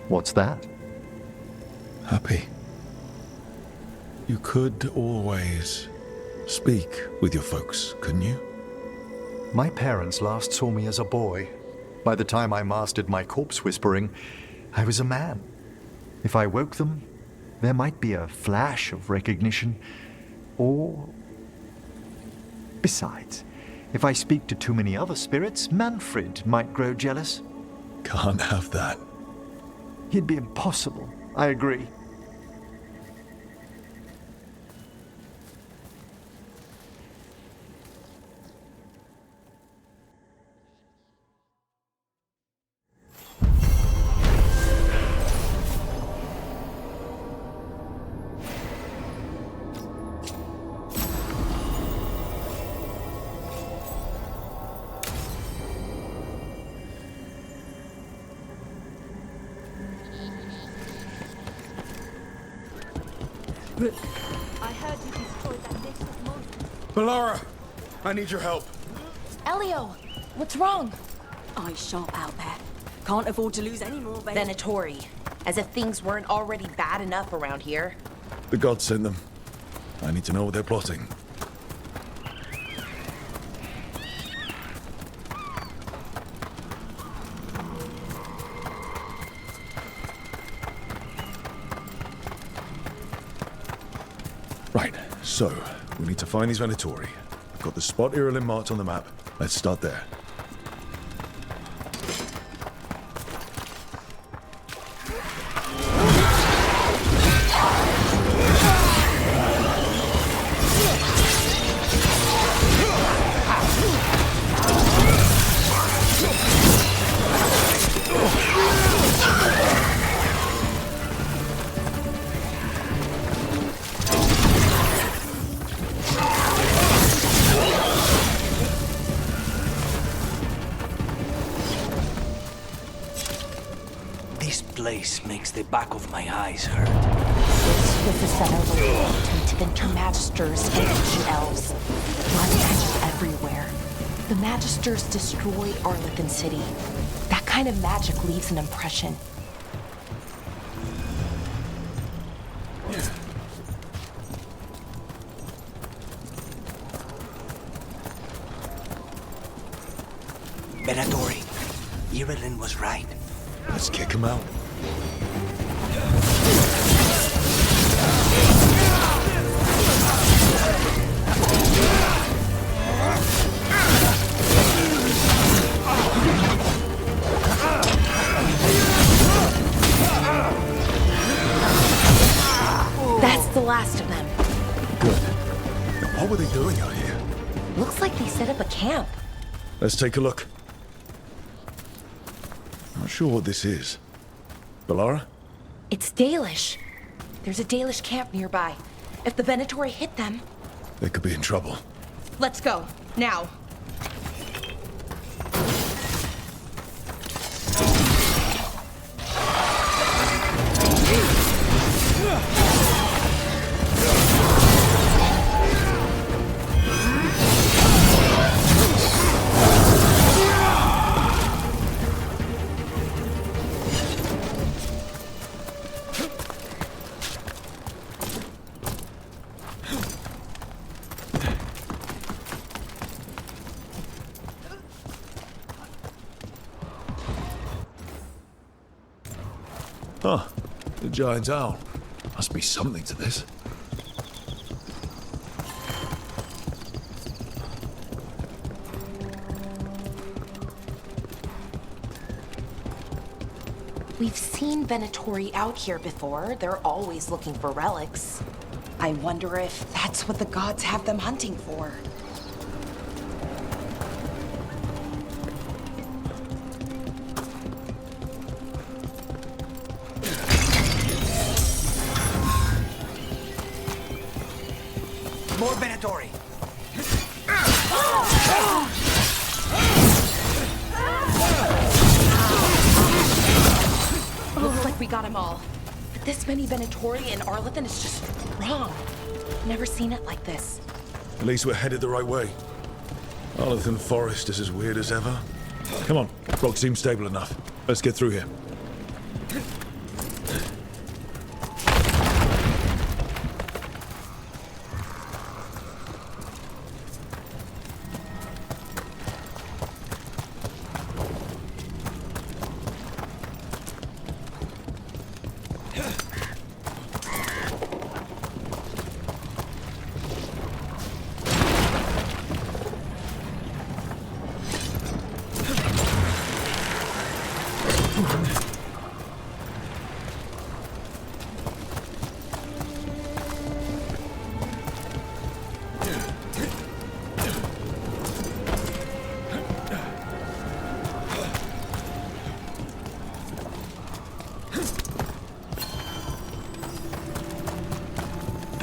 What's that? Happy. You could always speak with your folks, couldn't you? My parents last saw me as a boy. By the time I mastered my corpse whispering, I was a man. If I woke them, there might be a flash of recognition, or... Besides, if I speak to too many other spirits, Manfred might grow jealous. Can't have that. It'd be impossible, I agree. I heard you destroyed that nest of monsters. Bellara, I need your help. Elio, what's wrong? Eyes sharp out there. Can't afford to lose any more, baby. Venatori. As if things weren't already bad enough around here. The gods sent them. I need to know what they're plotting. Right, so we need to find these Venatori. I've got the spot Irulan marked on the map. Let's start there. This place makes the back of my eyes hurt. This was the center of the world, to the Magisters and ancient elves. Blood magic everywhere. The Magisters destroyed Arlethan City. That kind of magic leaves an impression. Venatori, Irulan was right. Let's kick him out. That's the last of them. Good. Now, what were they doing out here? Looks like they set up a camp. Let's take a look. Not sure what this is. Bellara? It's Dalish. There's a Dalish camp nearby. If the Venatori hit them... They could be in trouble. Let's go. Now. Huh. The giant owl. Must be something to this. We've seen Venatori out here before. They're always looking for relics. I wonder if that's what the gods have them hunting for. More Venatori! Looks like we got them all. But this many Venatori in Arlithan is just wrong. Never seen it like this. At least we're headed the right way. Arlithan Forest is as weird as ever. Come on, rock seems stable enough. Let's get through here.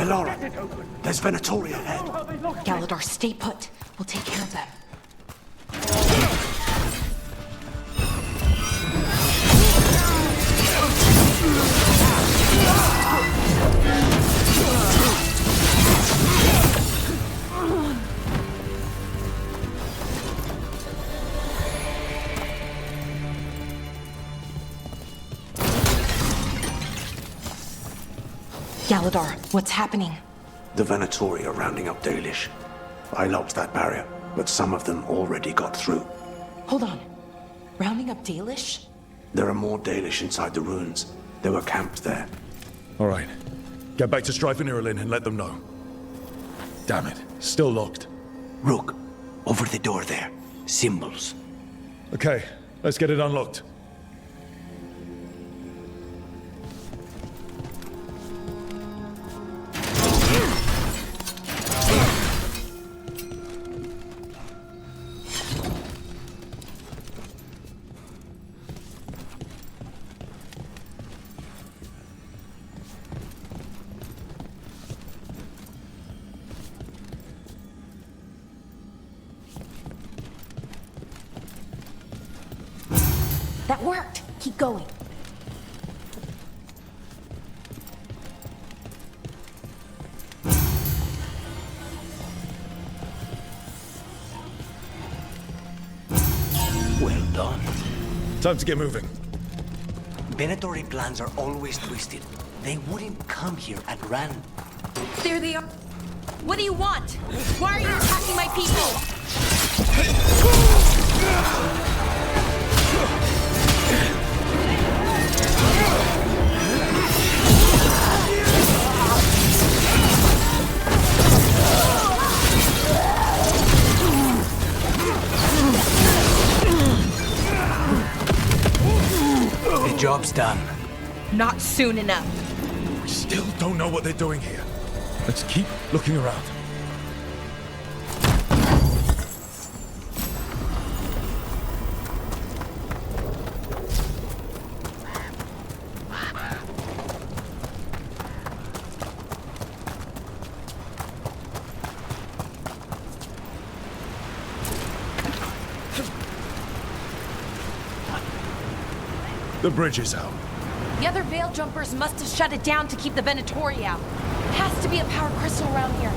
Laura, there's Venatori ahead. Galadar, stay put. We'll take care of them. Galadar, what's happening? The Venatori are rounding up Dalish. I locked that barrier, but some of them already got through. Hold on. Rounding up Dalish? There are more Dalish inside the ruins. They were camped there. All right. Get back to Strife and Irulan and let them know. Damn it. Still locked. Rook, over the door there. Symbols. Okay, let's get it unlocked. That worked. Keep going. Well done. Time to get moving. Venatori plans are always twisted. They wouldn't come here at random. There they are. What do you want? Why are you attacking my people? The job's done. Not soon enough. We still don't know what they're doing here. Let's keep looking around. The bridge is out. The other Veil Jumpers must have shut it down to keep the Venatori out. Has to be a power crystal around here.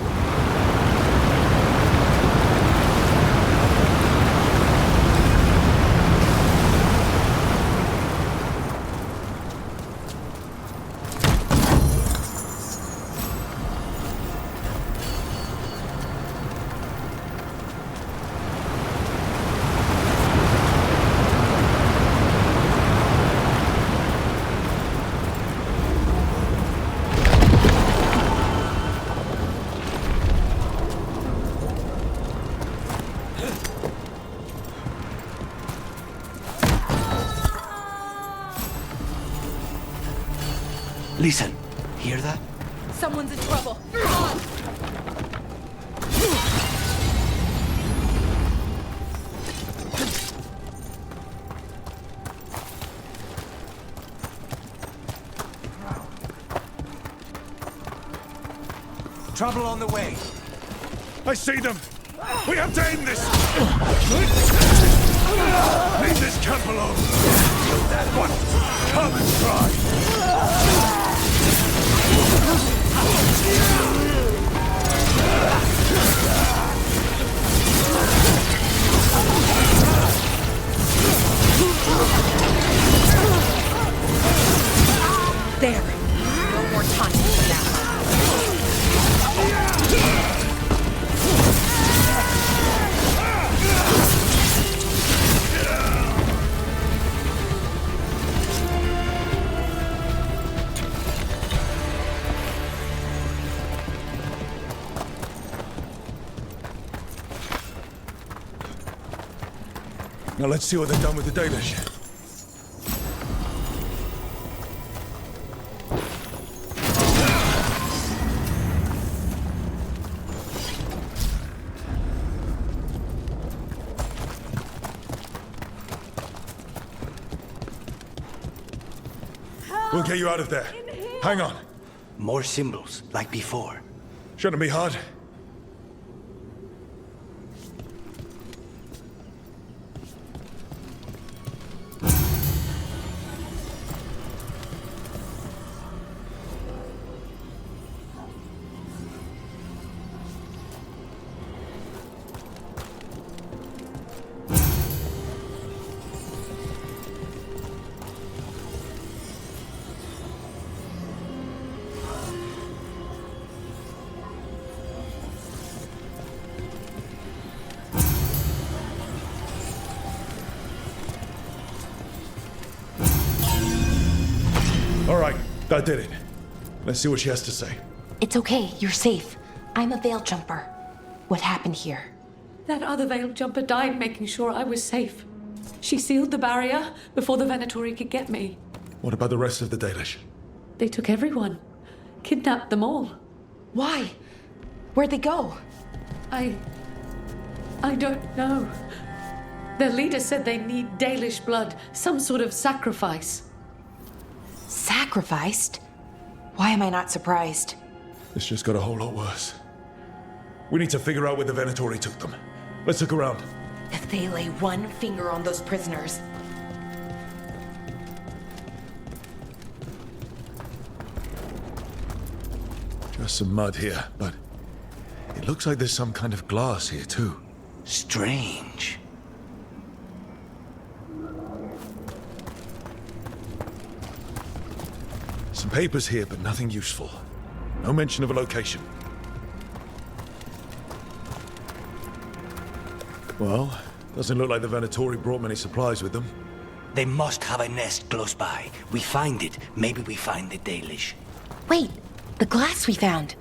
Listen, hear that? Someone's in trouble. Come on! Trouble on the way. I see them! We have to end this! Leave this camp alone! That one! Come and try! There. No more time for that. Now let's see what they've done with the Dalish. We'll get you out of there. Hang on. More symbols, like before. Shouldn't be hard. All right, that did it. Let's see what she has to say. It's okay, you're safe. I'm a veil jumper. What happened here? That other veil jumper died making sure I was safe. She sealed the barrier before the Venatori could get me. What about the rest of the Dalish? They took everyone. Kidnapped them all. Why? Where'd they go? I don't know. Their leader said they need Dalish blood, some sort of sacrifice. Sacrificed? Why am I not surprised? This just got a whole lot worse. We need to figure out where the Venatori took them. Let's look around. If they lay one finger on those prisoners... Just some mud here, but it looks like there's some kind of glass here too. Strange. Some papers here, but nothing useful. No mention of a location. Well, doesn't look like the Venatori brought many supplies with them. They must have a nest close by. We find it, maybe we find the Dalish. Wait, the glass we found.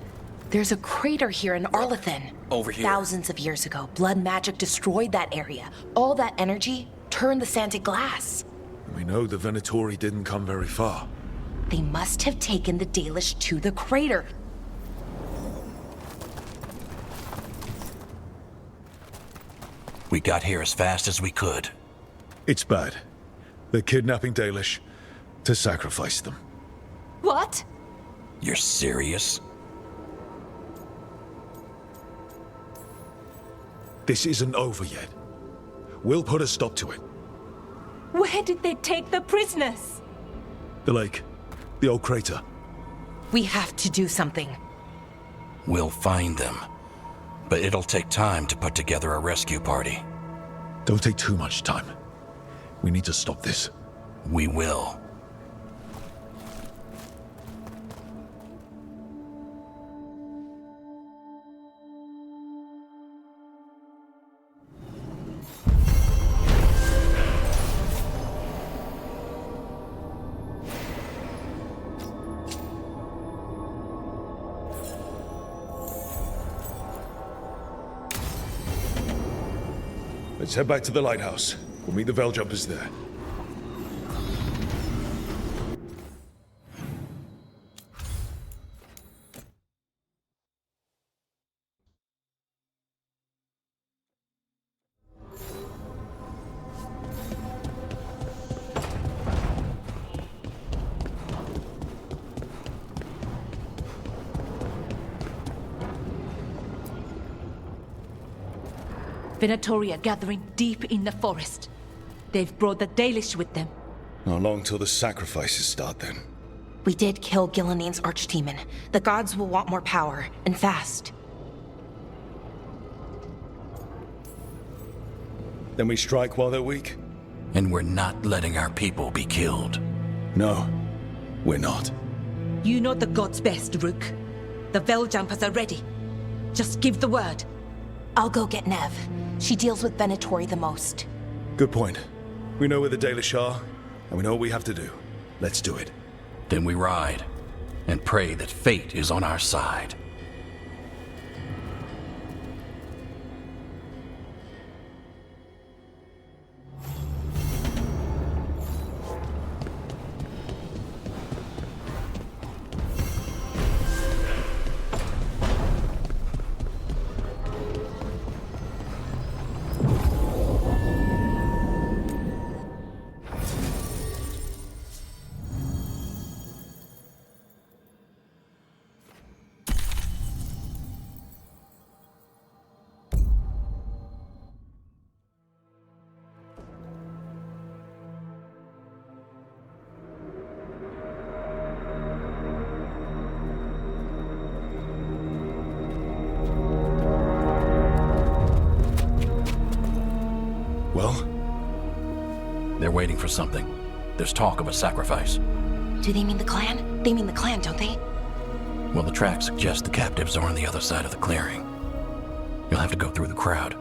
There's a crater here in Arlethan. Over here. Thousands of years ago, blood magic destroyed that area. All that energy turned the sand to glass. We know the Venatori didn't come very far. They must have taken the Dalish to the crater. We got here as fast as we could. It's bad. They're kidnapping Dalish to sacrifice them. What? You're serious? This isn't over yet. We'll put a stop to it. Where did they take the prisoners? The lake. The old crater. We have to do something. We'll find them. But it'll take time to put together a rescue party. Don't take too much time. We need to stop this. We will. Let's head back to the lighthouse. We'll meet the Veil Jumpers there. Venatori are gathering deep in the forest. They've brought the Dalish with them. Not long till the sacrifices start, then. We did kill Gilnenane's archdemon. The gods will want more power, and fast. Then we strike while they're weak? And we're not letting our people be killed. No, we're not. You know the gods best, Rook. The Veiljumpers are ready. Just give the word. I'll go get Nev. She deals with Venatori the most. Good point. We know where the Dalish are, and we know what we have to do. Let's do it. Then we ride, and pray that fate is on our side. They're waiting for something. There's talk of a sacrifice. Do they mean the clan? They mean the clan, don't they? Well, the tracks suggest the captives are on the other side of the clearing. You'll have to go through the crowd.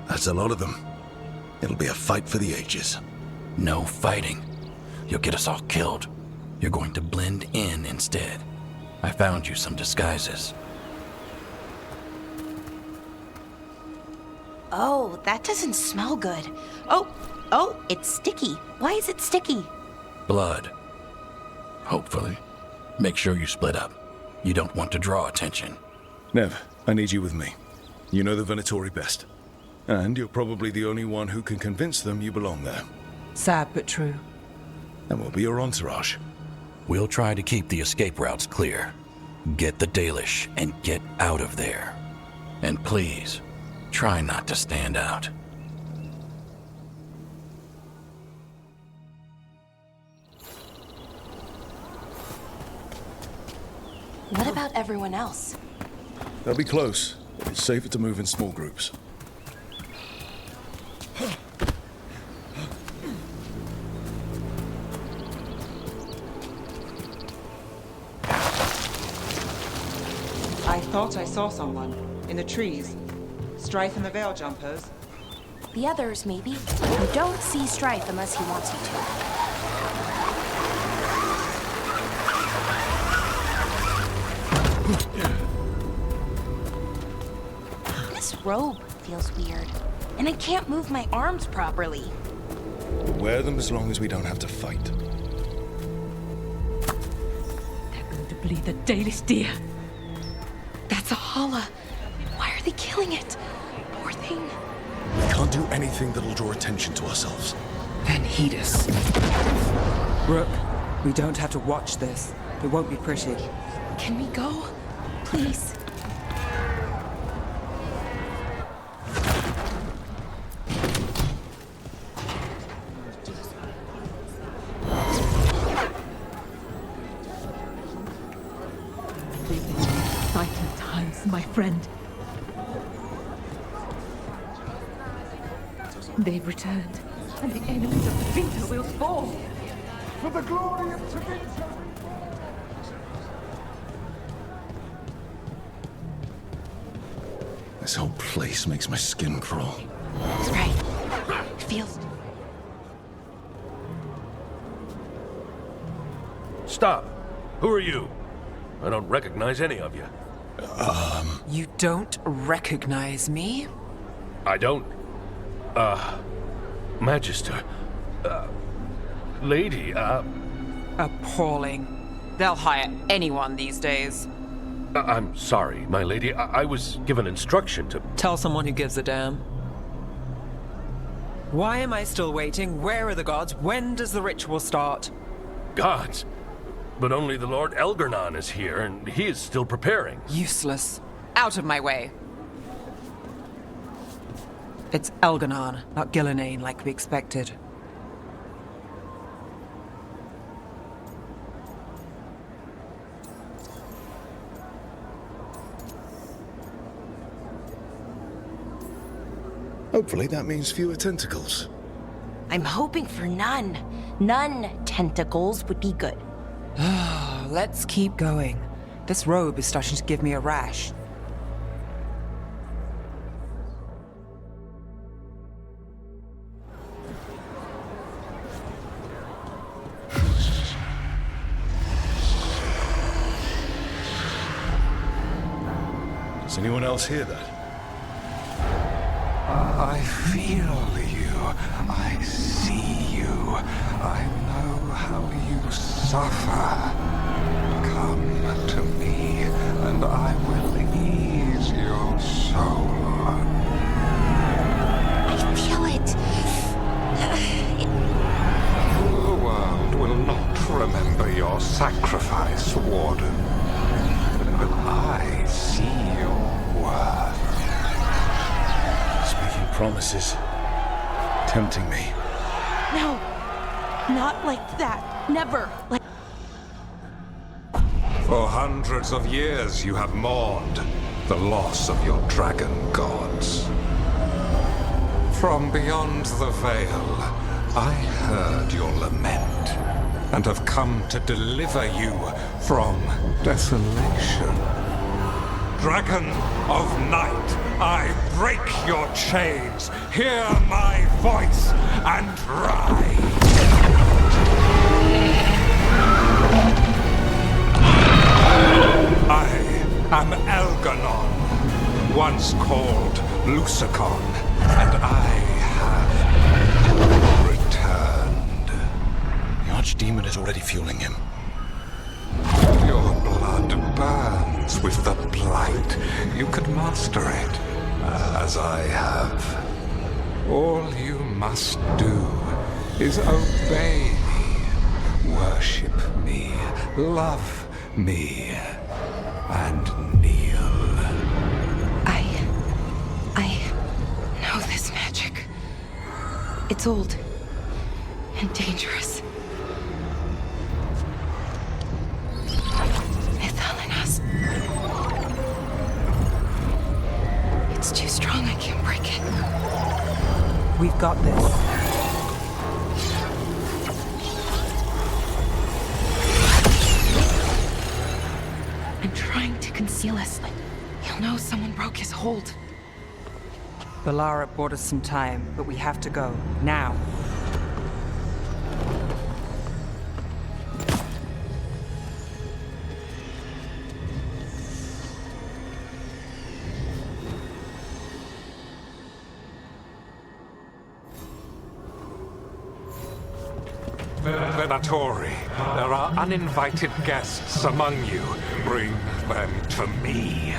That's a lot of them. It'll be a fight for the ages. No fighting. You'll get us all killed. You're going to blend in instead. I found you some disguises. Oh, that doesn't smell good. Oh, it's sticky. Why is it sticky? Blood. Hopefully. Make sure you split up. You don't want to draw attention. Nev, I need you with me. You know the Venatori best. And you're probably the only one who can convince them you belong there. Sad but true. And we'll be your entourage. We'll try to keep the escape routes clear. Get the Dalish and get out of there. And please, try not to stand out. What about everyone else? They'll be close. It's safer to move in small groups. I thought I saw someone in the trees. Strife and the Veiljumpers. The others, maybe. You don't see Strife unless he wants you to. This robe feels weird, and I can't move my arms properly. We'll wear them as long as we don't have to fight. They're going to bleed the Dalish deer. That's a Hala. Why are they killing it? Poor thing. We can't do anything that'll draw attention to ourselves. Then heed us. Rook, we don't have to watch this. It won't be pretty. Can we go? Please. Exciting times, my friend. They've returned, and the enemies of Tevinter will fall. For the glory of Tevinter! This whole place makes my skin crawl. That's right. It feels... Stop! Who are you? I don't recognize any of you. You don't recognize me? I don't. Magister. Lady, Appalling. They'll hire anyone these days. I'm sorry, my lady. I was given instruction to... Tell someone who gives a damn. Why am I still waiting? Where are the gods? When does the ritual start? Gods? But only the Lord Elgarnon is here, and he is still preparing. Useless. Out of my way. It's Elgarnon, not Gillenane like we expected. Hopefully that means fewer tentacles. I'm hoping for none. None tentacles would be good. Let's keep going. This robe is starting to give me a rash. Does anyone else hear that? I feel you. I see you. I know how you suffer. Come to me, and I will ease your soul. I feel it. The world will not remember your sacrifice, Warden. But I see your worth. Speaking promises. Tempting me. No. Not like that. Never. Like. For hundreds of years you have mourned the loss of your dragon gods. From beyond the veil, I heard your lament and have come to deliver you from desolation. Dragon of night, I break your chains. Hear my voice and ride. I am Elgarnon, once called Lucicon, and I have returned. The Archdemon is already fueling him. Your blood burns with the blight. You could master it, as I have. All you must do is obey me, worship me, love me, and kneel. I know this magic. It's old and dangerous. It's too strong, I can't break it. We've got this. I'm trying to conceal us. He'll know someone broke his hold. Balara bought us some time, but we have to go. Now. Venatori, there are uninvited guests among you. Bring them to me.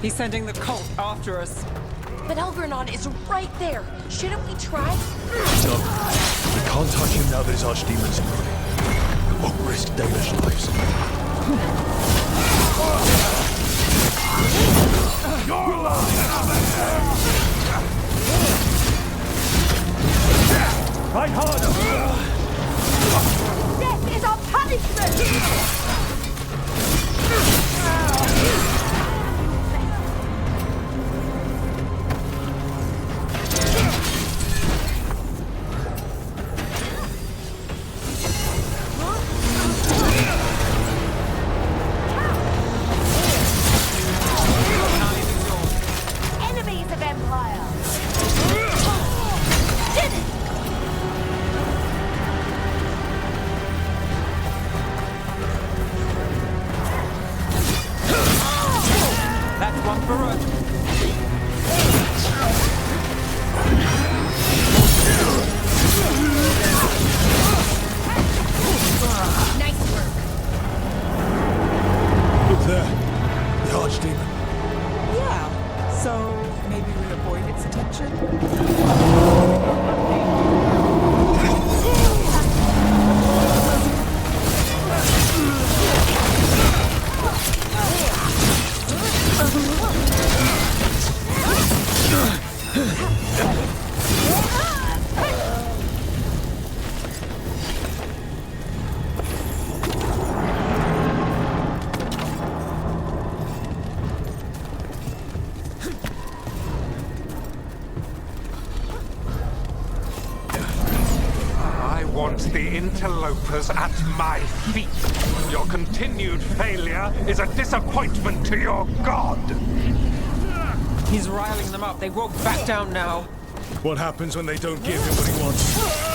He's sending the cult after us. But Elgarnon is right there. Shouldn't we try? No. We can't touch him now that his Archdemon's included. We won't risk Dana's lives. Your Fight harder! Death is our punishment! Enemies of Empire! Did it! That's one for us. Nice work. Look there. The Archdemon. Yeah. So maybe we avoid its attention? against the interlopers at my feet. Your continued failure is a disappointment to your god. He's riling them up. They won't back down now. What happens when they don't give him what he wants?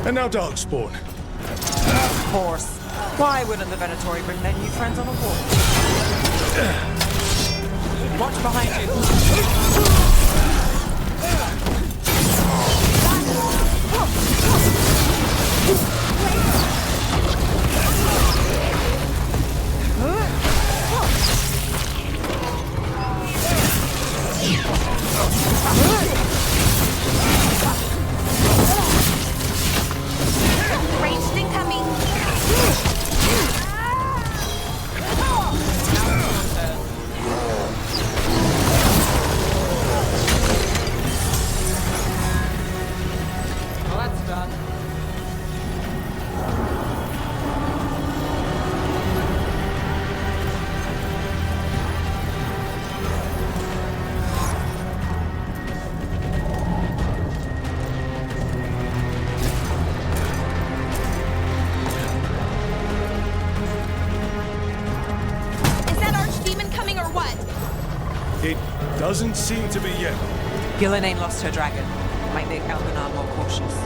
And now Darkspawn. Of course. Why wouldn't the Venatori bring their new friends on a walk? Watch behind you. Ranged incoming! Well, that's done. Is that archdemon coming or what? It doesn't seem to be yet. Gillen ain't lost her dragon. Might make Elvenar more cautious.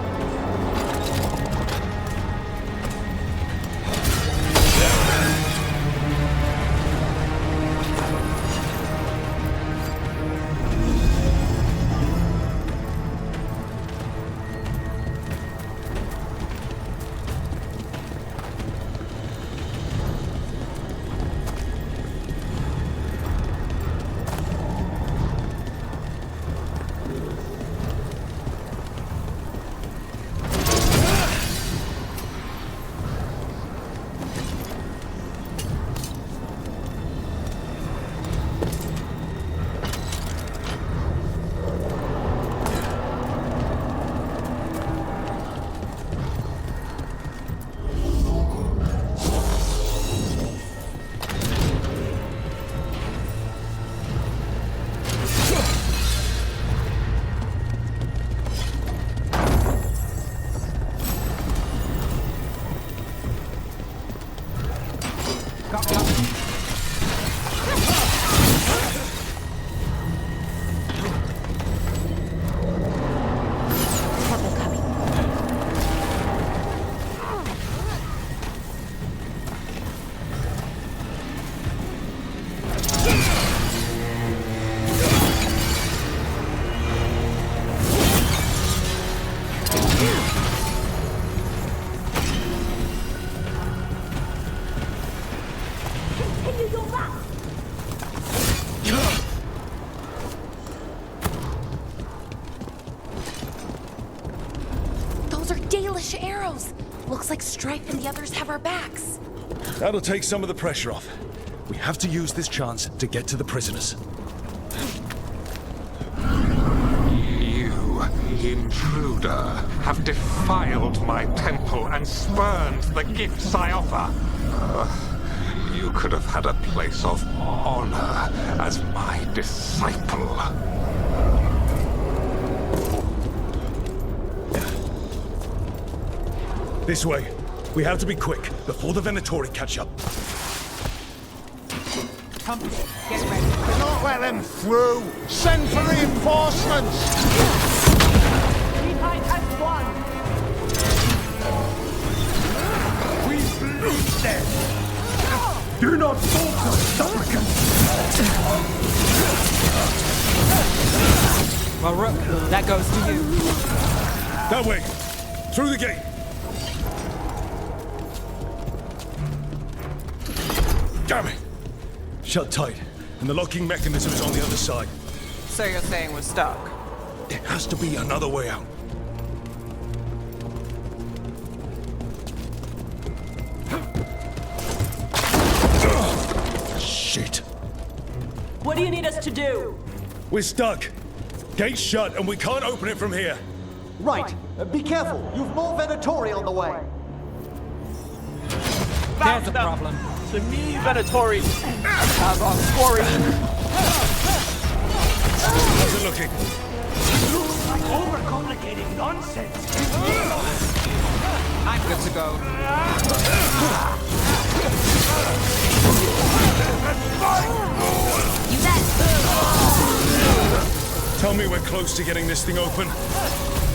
Those are Dalish arrows. Looks like Strife and the others have our backs. That'll take some of the pressure off. We have to use this chance to get to the prisoners. You, intruder, have defiled my temple and spurned the gifts I offer. You could have had a place of honor as my disciple. This way. We have to be quick before the Venatori catch up. Come, get ready. Do not let them through! Send for reinforcements! We bleed them! Do not falter, supplicants! Well, Rook, that goes to you. That way! Through the gate! Damn it! Shut tight, and the locking mechanism is on the other side. So you're saying we're stuck? There has to be another way out. Shit. What do you need us to do? We're stuck. Gate's shut, and we can't open it from here. Right. Be careful. You've more Venatori on the way. There's a problem. The new Venatori have our quarry. How's it looking? Looks like overcomplicating nonsense. I'm good to go. You bet. Tell me we're close to getting this thing open.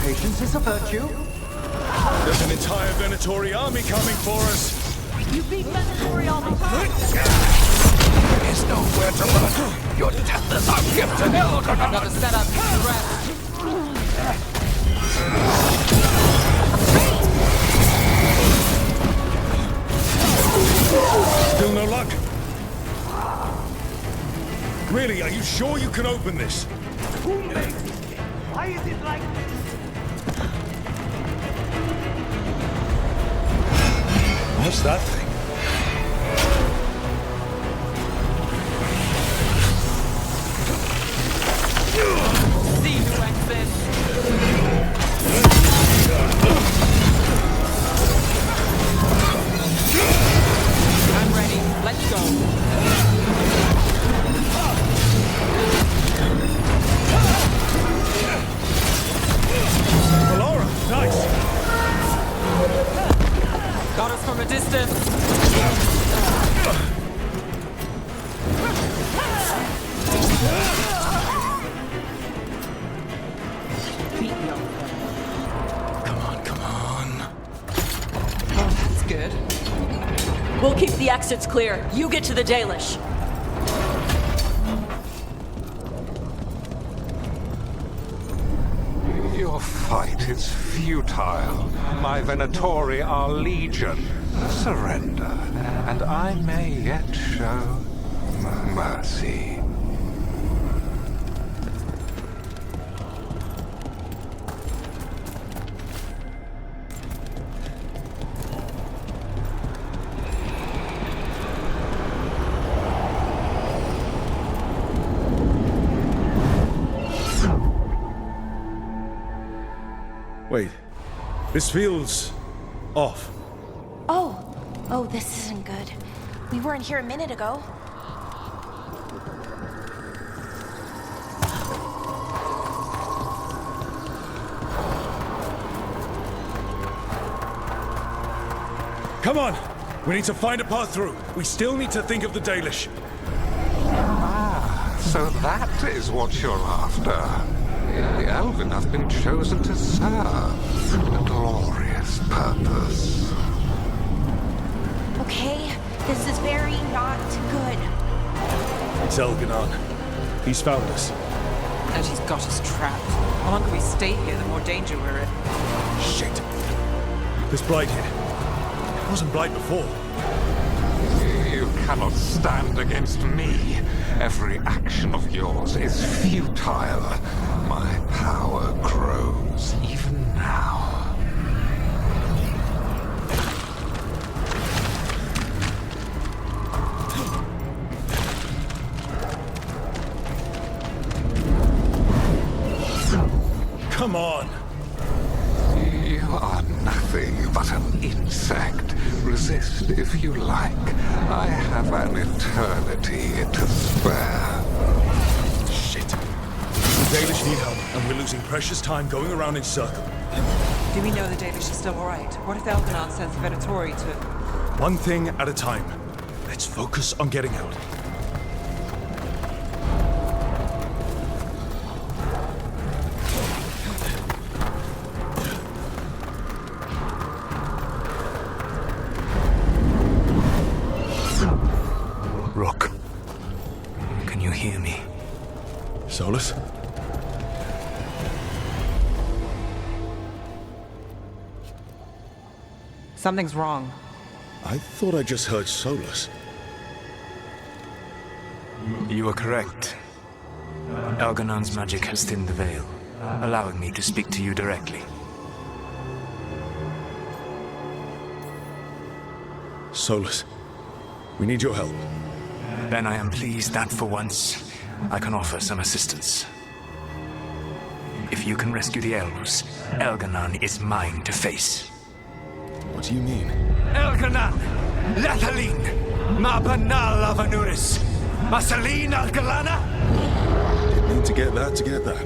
Patience is a virtue. There's an entire Venatori army coming for us. You beat Venatori all the time. There is nowhere to run. Your death is our gift to Veilguard. Another setup. Still no luck? Really, are you sure you can open this? Who made this game? Why is it like this? What's that thing? See who exists. I'm ready. Let's go. Laura, nice. Got us from a distance. Come on. Oh, that's good. We'll keep the exits clear. You get to the Dalish. Your fight is futile. My Venatori are legion. Surrender, and I may yet show mercy. Wait, this feels off. Oh, this isn't good. We weren't here a minute ago. Come on! We need to find a path through. We still need to think of the Dalish. Ah, so that is what you're after. The Elven have been chosen to serve a glorious purpose. Okay, this is very not good. It's Elganon. He's found us. And he's got us trapped. The longer we stay here, the more danger we're in. Shit. There's Blight here. It wasn't Blight before. You cannot stand against me. Every action of yours is futile. My power grows even now. Come on! You are nothing but an insect. Resist if you like. I have an eternity to spare. Shit. The Dalish need help, and we're losing precious time going around in circle. Do we know the Dalish is still alright? What if Elganon sends Venatori to... One thing at a time. Let's focus on getting out. Rook, can you hear me? Solus? Something's wrong. I thought I just heard Solus. You are correct. Algernon's magic has thinned the veil, allowing me to speak to you directly. Solus, we need your help. Then I am pleased that for once, I can offer some assistance. If you can rescue the elves, Elgernon is mine to face. What do you mean? Elgernon! Lathaline! Ma banal avanuris! Masaline Algalana! Didn't need to get that.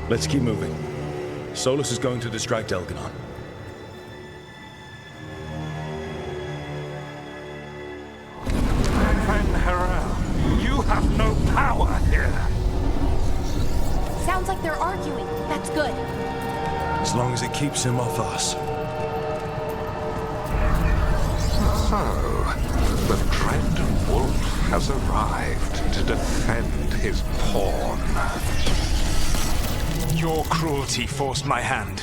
Let's keep moving. Solus is going to distract Elgernon. You have no power here. Sounds like they're arguing. That's good. As long as it keeps him off us. So, the Dread Wolf has arrived to defend his pawn. Your cruelty forced my hand.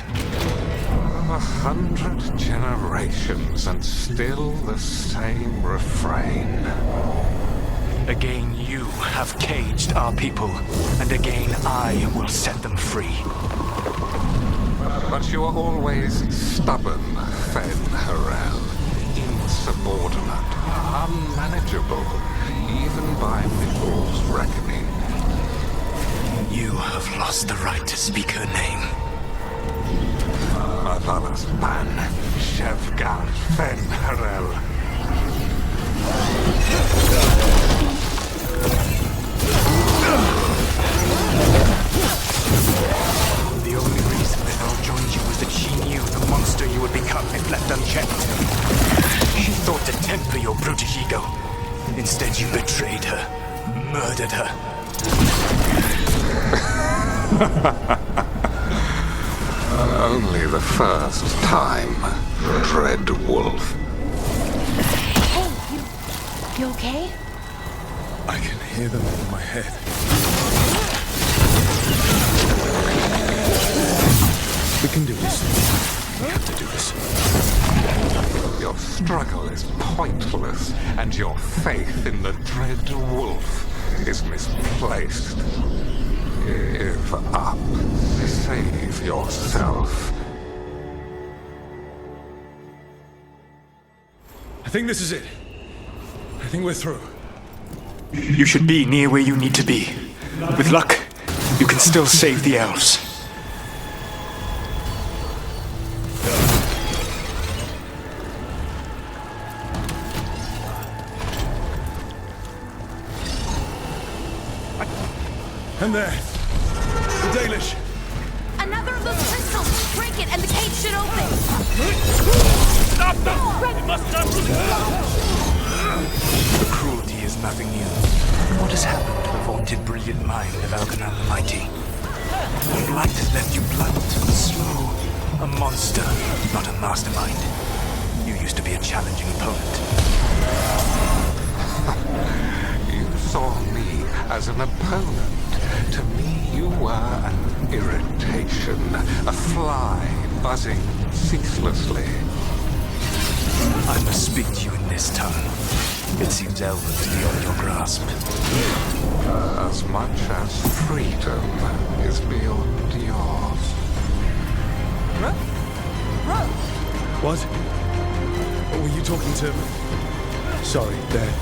100 generations and still the same refrain. Again, you have caged our people, and again I will set them free. But you are always stubborn, Fen Harel. Insubordinate, unmanageable, even by Mickle's reckoning. You have lost the right to speak her name. Mavalas Ban, Shevgan Fen Harel. The only reason Bethel joined you was that she knew the monster you would become if left unchecked. She thought to temper your brutish ego. Instead, you betrayed her, murdered her. Only the first time, Dread Wolf. Hey, you okay? I can hear them in my head. We can do this. We have to do this. Your struggle is pointless, and your faith in the Dread Wolf is misplaced. Give up. Save yourself. I think this is it. I think we're through. You should be near where you need to be. With luck, you can still save the elves. And there, the Dalish. Another of those crystals! Break it and the cage should open! Stop them! We must not The cruelty is nothing new. What has happened to the vaunted brilliant mind of Elgernon the Mighty? The blight has left you blunt and slow. A monster, not a mastermind. You used to be a challenging opponent. You saw me as an opponent. To me, you were an irritation, a fly buzzing ceaselessly. I must speak to you in this tongue. It seems Elven is beyond your grasp. As much as freedom is beyond yours. What? Were you talking to... Sorry, they're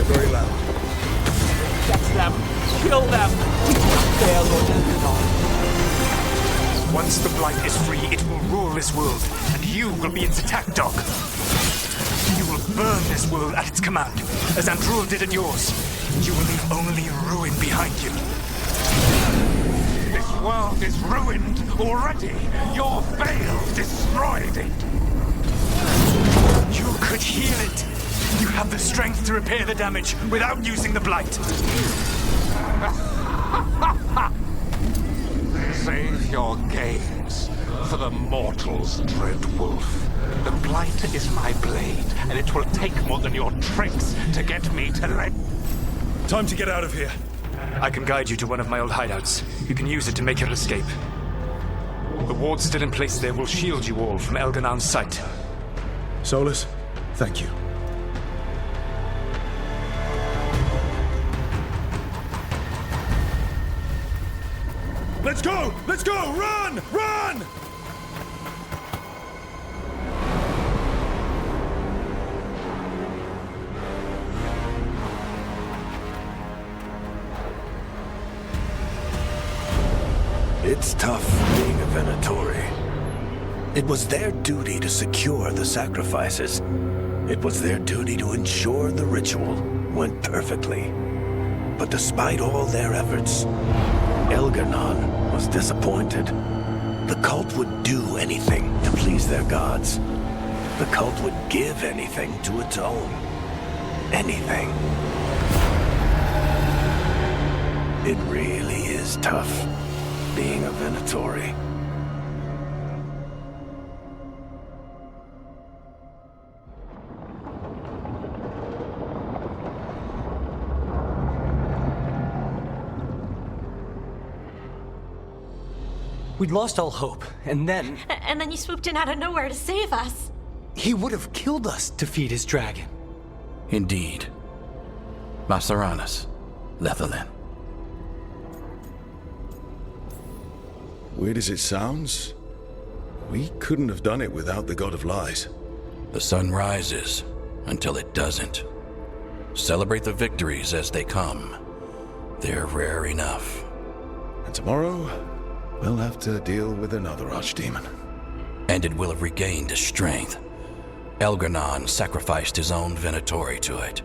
very loud. Get them! Kill them! They are Lord Elgernon. Once the blight is free, it will rule this world, and you will be its attack dog. You will burn this world at its command, as Andrul did at yours. You will leave only ruin behind you. This world is ruined already. Your veil destroyed it. You could heal it. You have the strength to repair the damage without using the blight. Save your games for the mortals, Dread Wolf. The blight is my blade, and it will take more than your tricks to get me to let... Time to get out of here. I can guide you to one of my old hideouts. You can use it to make your escape. The wards still in place there will shield you all from Elgernon's sight. Solus, thank you. Let's go! Let's go! Run! Run! It's tough being a Venatori. It was their duty to secure the sacrifices. It was their duty to ensure the ritual went perfectly. But despite all their efforts, Elgar'nan was disappointed. The cult would do anything to please their gods. The cult would give anything to atone. Anything. It really is tough being a Venatori. We'd lost all hope, and then... And then you swooped in out of nowhere to save us. He would have killed us to feed his dragon. Indeed. Masaranas, Lethalin. Weird as it sounds, we couldn't have done it without the God of Lies. The sun rises until it doesn't. Celebrate the victories as they come. They're rare enough. And tomorrow, we'll have to deal with another archdemon. And it will have regained its strength. Elgar'nan sacrificed his own Venatori to it.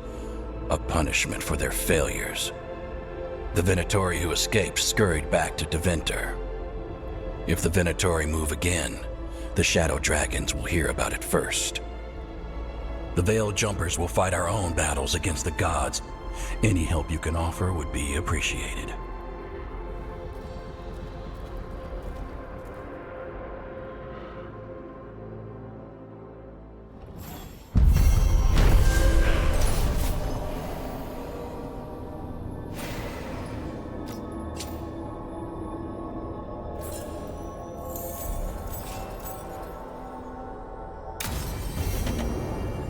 A punishment for their failures. The Venatori who escaped scurried back to Deventer. If the Venatori move again, the Shadow Dragons will hear about it first. The Veil Jumpers will fight our own battles against the gods. Any help you can offer would be appreciated.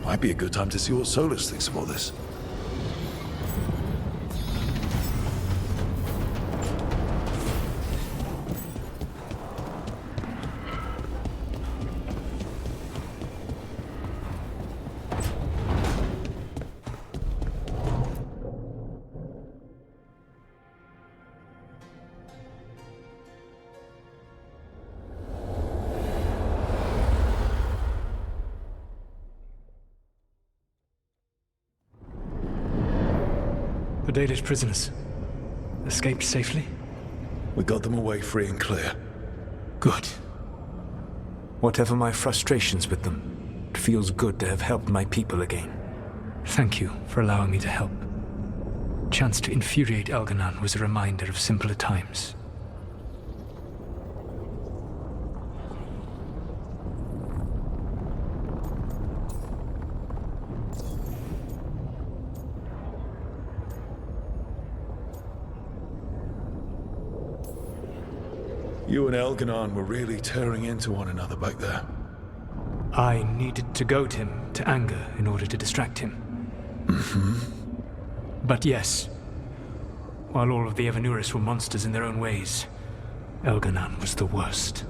Might be a good time to see what Solus thinks of all this. The Dalish prisoners escaped safely? We got them away free and clear. Good. Whatever my frustrations with them, it feels good to have helped my people again. Thank you for allowing me to help. Chance to infuriate Elgar'nan was a reminder of simpler times. You and Elgar'nan were really tearing into one another back there. I needed to goad him to anger in order to distract him. But yes, while all of the Evanuris were monsters in their own ways, Elgar'nan was the worst.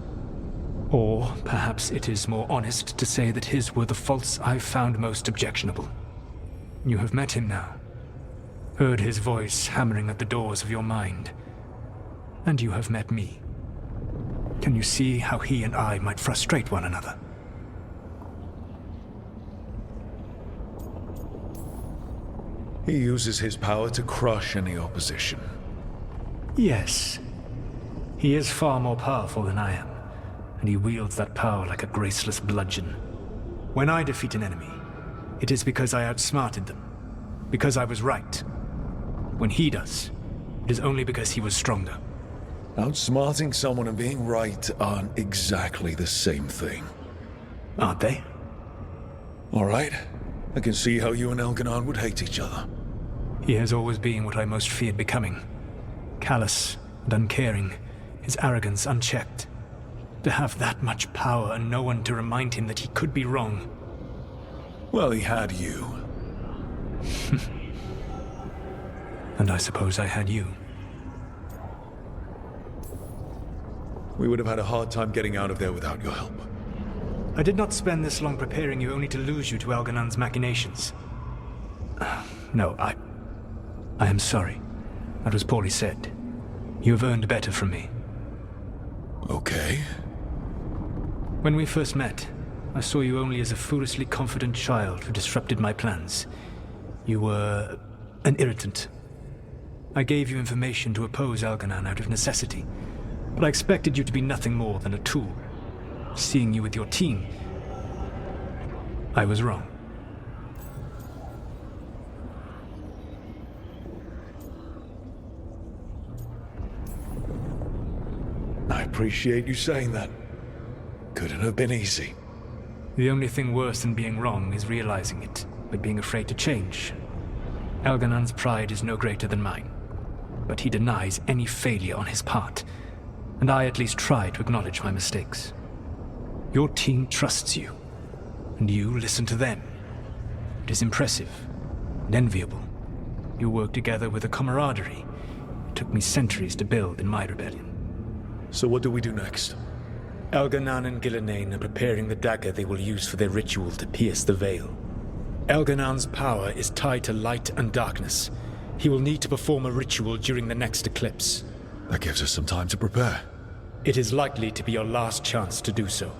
Or perhaps it is more honest to say that his were the faults I found most objectionable. You have met him now, heard his voice hammering at the doors of your mind, and you have met me. Can you see how he and I might frustrate one another? He uses his power to crush any opposition. Yes. He is far more powerful than I am, and he wields that power like a graceless bludgeon. When I defeat an enemy, it is because I outsmarted them, because I was right. When he does, it is only because he was stronger. Outsmarting someone and being right aren't exactly the same thing. Aren't they? All right. I can see how you and Elgar'nan would hate each other. He has always been what I most feared becoming. Callous and uncaring, his arrogance unchecked. To have that much power and no one to remind him that he could be wrong. Well, he had you. And I suppose I had you. We would have had a hard time getting out of there without your help. I did not spend this long preparing you only to lose you to Elganon's machinations. No, I am sorry. That was poorly said. You have earned better from me. Okay. When we first met, I saw you only as a foolishly confident child who disrupted my plans. You were an irritant. I gave you information to oppose Elganon out of necessity, but I expected you to be nothing more than a tool. Seeing you with your team, I was wrong. I appreciate you saying that. Couldn't have been easy. The only thing worse than being wrong is realizing it, but being afraid to change. Elganon's pride is no greater than mine, but he denies any failure on his part, and I at least try to acknowledge my mistakes. Your team trusts you, and you listen to them. It is impressive and enviable. You work together with a camaraderie it took me centuries to build in my rebellion. So what do we do next? Elganon and Gillenane are preparing the dagger they will use for their ritual to pierce the veil. Elganon's power is tied to light and darkness. He will need to perform a ritual during the next eclipse. That gives us some time to prepare. It is likely to be your last chance to do so.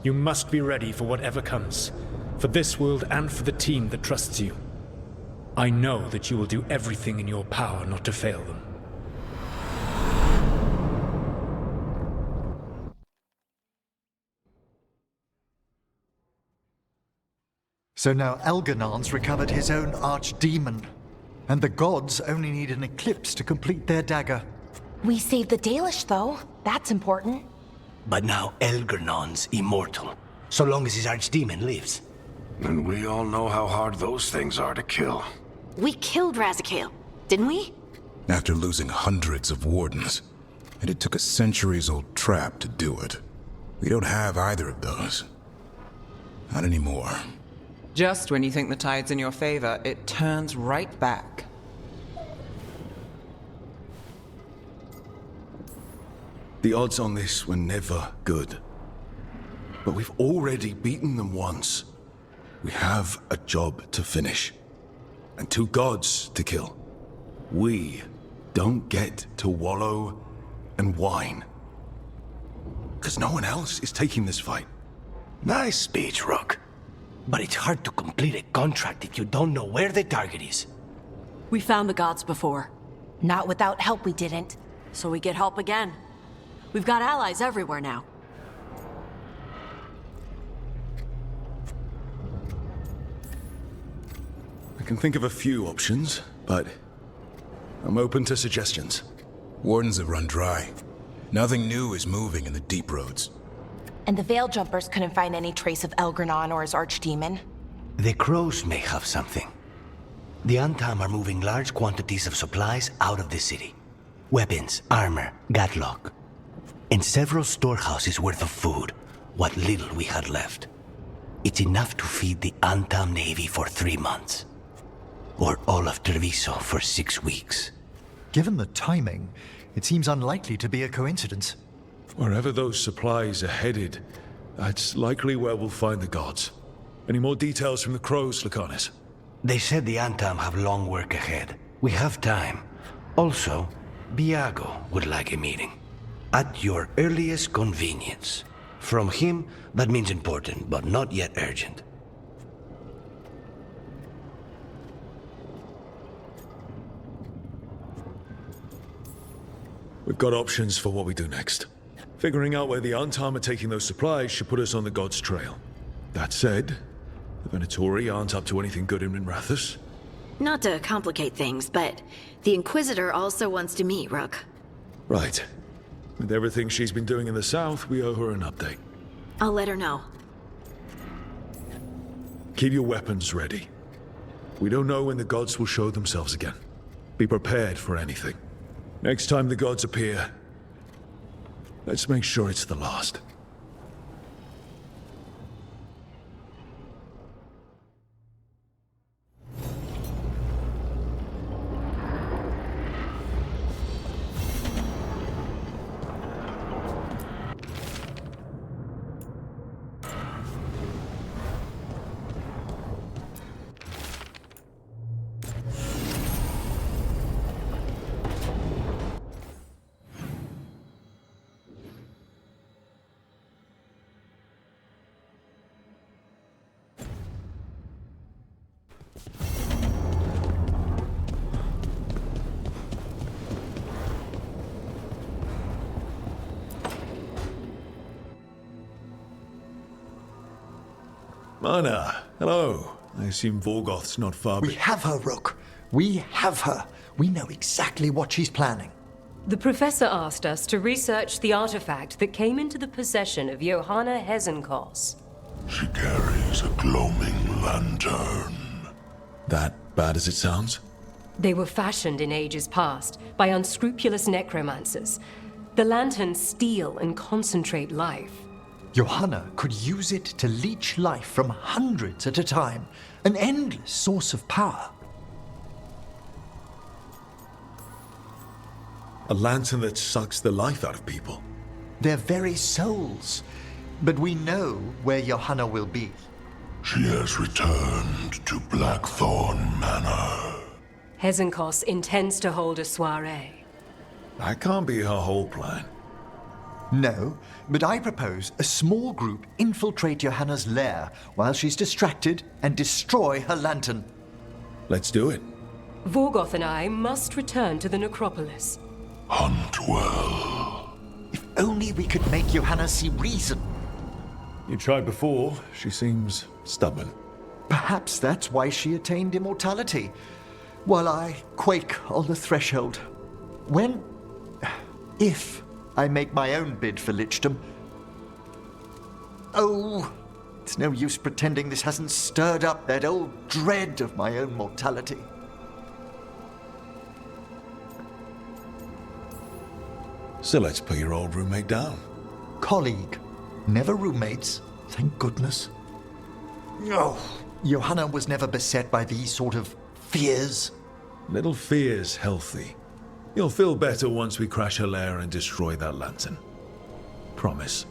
You must be ready for whatever comes, for this world and for the team that trusts you. I know that you will do everything in your power not to fail them. So now Elganon's recovered his own archdemon, and the gods only need an eclipse to complete their dagger. We saved the Dalish, though. That's important. But now Elganon's immortal, so long as his archdemon lives. And we all know how hard those things are to kill. We killed Razikale, didn't we? After losing hundreds of wardens, and it took a centuries-old trap to do it. We don't have either of those. Not anymore. Just when you think the tide's in your favor, it turns right back. The odds on this were never good. But we've already beaten them once. We have a job to finish. And 2 gods to kill. We don't get to wallow and whine. Because no one else is taking this fight. Nice speech, Rook. But it's hard to complete a contract if you don't know where the target is. We found the gods before. Not without help, we didn't. So we get help again. We've got allies everywhere now. I can think of a few options, but I'm open to suggestions. Wardens have run dry. Nothing new is moving in the deep roads. And the Veil Jumpers couldn't find any trace of Elgranon or his archdemon. The Crows may have something. The Antam are moving large quantities of supplies out of the city. Weapons, armor, gatlock. And several storehouses worth of food, what little we had left. It's enough to feed the Antam Navy for 3 months. Or all of Treviso for 6 weeks. Given the timing, it seems unlikely to be a coincidence. Wherever those supplies are headed, that's likely where we'll find the gods. Any more details from the Crows, Lucanus? They said the Antam have long work ahead. We have time. Also, Biago would like a meeting. At your earliest convenience. From him, that means important, but not yet urgent. We've got options for what we do next. Figuring out where the Antam are taking those supplies should put us on the gods' trail. That said, the Venatori aren't up to anything good in Minrathous. Not to complicate things, but the Inquisitor also wants to meet Rook. Right. With everything she's been doing in the south, we owe her an update. I'll let her know. Keep your weapons ready. We don't know when the gods will show themselves again. Be prepared for anything. Next time the gods appear, let's make sure it's the last. Mana, hello. I assume Vorgoth's not far We have her, Rook. We have her. We know exactly what she's planning. The professor asked us to research the artifact that came into the possession of Johanna Hesenkos. She carries a gloaming lantern. That bad as it sounds? They were fashioned in ages past by unscrupulous necromancers. The lanterns steal and concentrate life. Johanna could use it to leech life from hundreds at a time. An endless source of power. A lantern that sucks the life out of people. Their very souls. But we know where Johanna will be. She has returned to Blackthorn Manor. Hesenkos intends to hold a soiree. That can't be her whole plan. No, but I propose a small group infiltrate Johanna's lair while she's distracted and destroy her lantern. Let's do it. Vorgoth and I must return to the necropolis. Hunt well. If only we could make Johanna see reason. You tried before. She seems stubborn. Perhaps that's why she attained immortality, while I quake on the threshold. If I make my own bid for lichdom. Oh, it's no use pretending this hasn't stirred up that old dread of my own mortality. So let's put your old roommate down. Colleague, never roommates, thank goodness. Oh, Johanna was never beset by these sort of fears. Little fear's healthy. You'll feel better once we crash her lair and destroy that lantern. Promise.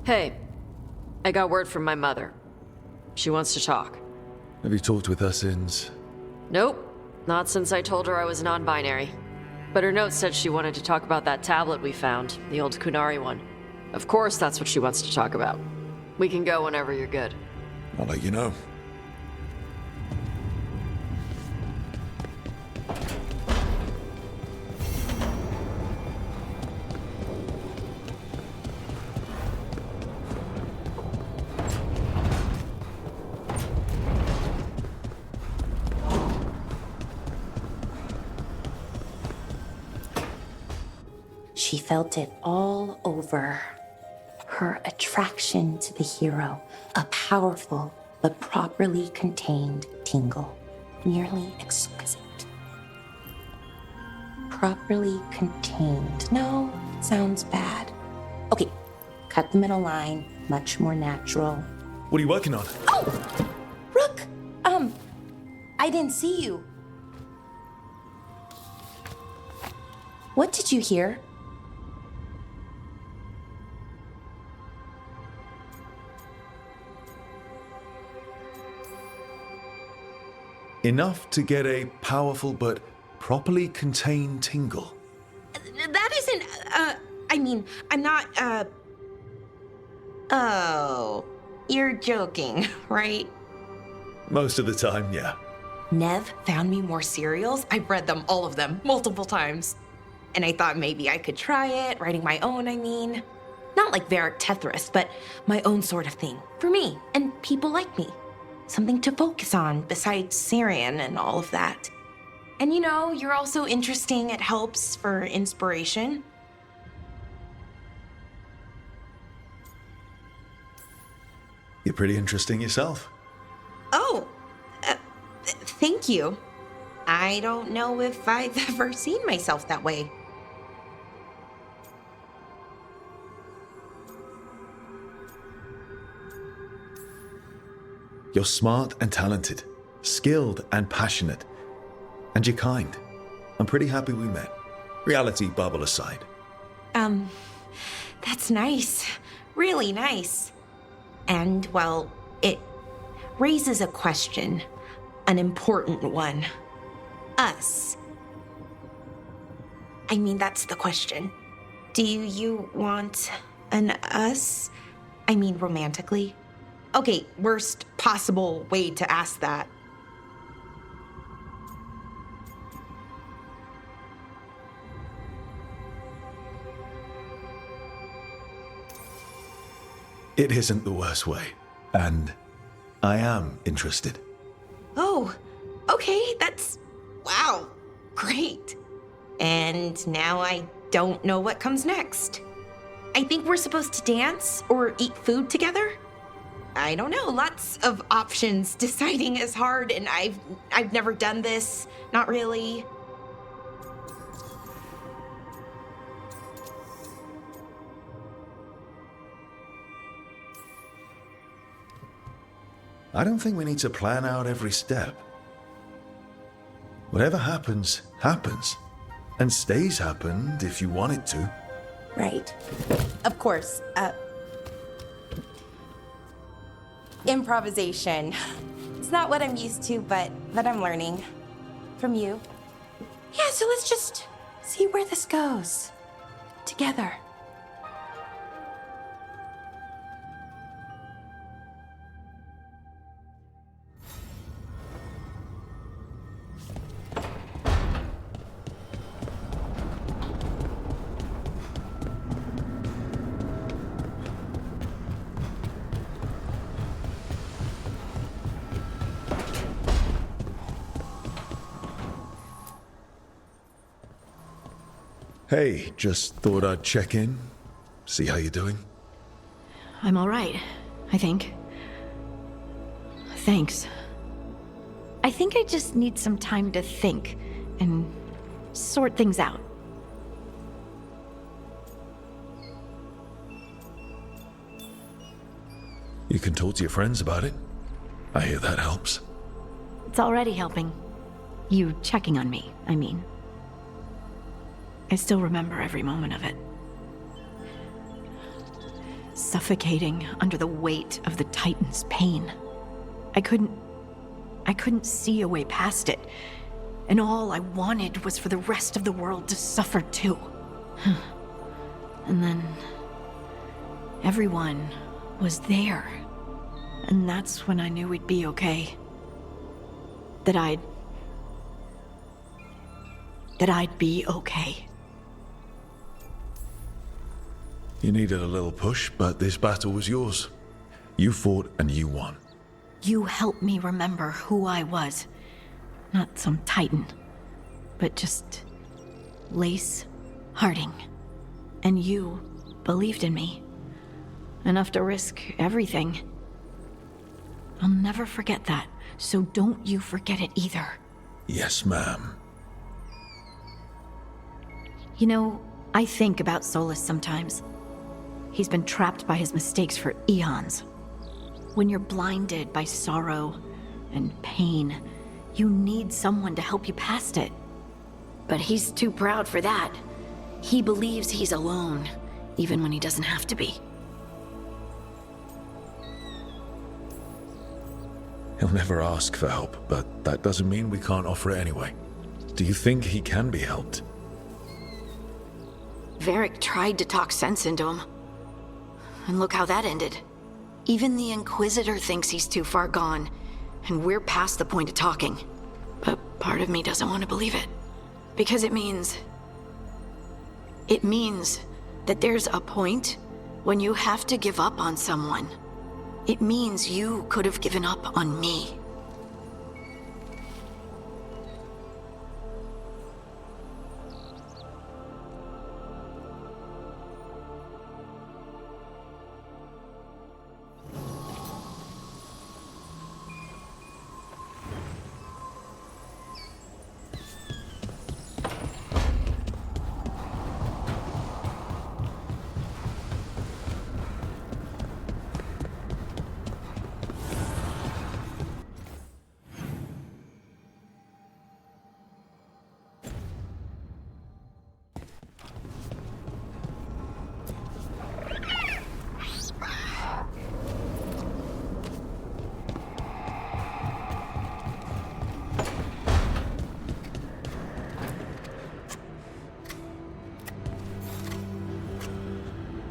Hey, I got word from my mother. She wants to talk. Have you talked with her since? Nope, not since I told her I was non-binary. But her note said she wanted to talk about that tablet we found, the old Kunari one. Of course that's what she wants to talk about. We can go whenever you're good. I'll let you know. She felt it all over. Her attraction to the hero, a powerful but properly contained tingle, nearly exquisite. Properly contained. No, sounds bad. Okay, cut the middle line, much more natural. What are you working on? Oh! Rook! I didn't see you. What did you hear? Enough to get a powerful but properly contained tingle. That isn't, I mean, I'm not, Oh, you're joking, right? Most of the time, yeah. Nev found me more serials. I've read them, all of them, multiple times. And I thought maybe I could try it, writing my own, I mean. Not like Varric Tethrus, but my own sort of thing. For me, and people like me. Something to focus on besides Syrian and all of that. And you know, you're also interesting. It helps for inspiration. You're pretty interesting yourself. Oh, thank you. I don't know if I've ever seen myself that way. You're smart and talented, skilled and passionate, and you're kind. I'm pretty happy we met. Reality bubble aside. That's nice. Really nice. And, well, it raises a question, an important one. Us. I mean, that's the question. Do you want an us? I mean, romantically? Okay, worst possible way to ask that. It isn't the worst way, and I am interested. Oh, okay, that's... wow, great. And now I don't know what comes next. I think we're supposed to dance or eat food together? I don't know, lots of options. Deciding is hard, and I've never done this, not really. I don't think we need to plan out every step. Whatever happens, happens. And stays happened if you want it to. Right. Of course. Improvisation. It's not what I'm used to, but I'm learning. From you. Yeah, so let's just see where this goes. Together. Hey, just thought I'd check in, see how you're doing. I'm all right, I think. Thanks. I think I just need some time to think and sort things out. You can talk to your friends about it. I hear that helps. It's already helping. You checking on me, I mean. I still remember every moment of it. Suffocating under the weight of the Titan's pain. I couldn't see a way past it. And all I wanted was for the rest of the world to suffer too. And then everyone was there. And that's when I knew we'd be okay. That I'd be okay. You needed a little push, but this battle was yours. You fought and you won. You helped me remember who I was. Not some Titan, but just Lace Harding. And you believed in me. Enough to risk everything. I'll never forget that, so don't you forget it either. Yes, ma'am. You know, I think about Solus sometimes. He's been trapped by his mistakes for eons. When you're blinded by sorrow and pain, you need someone to help you past it. But he's too proud for that. He believes he's alone, even when he doesn't have to be. He'll never ask for help, but that doesn't mean we can't offer it anyway. Do you think he can be helped? Varric tried to talk sense into him. And look how that ended. Even the Inquisitor thinks he's too far gone, and we're past the point of talking. But part of me doesn't want to believe it. Because it means that there's a point when you have to give up on someone. It means you could have given up on me.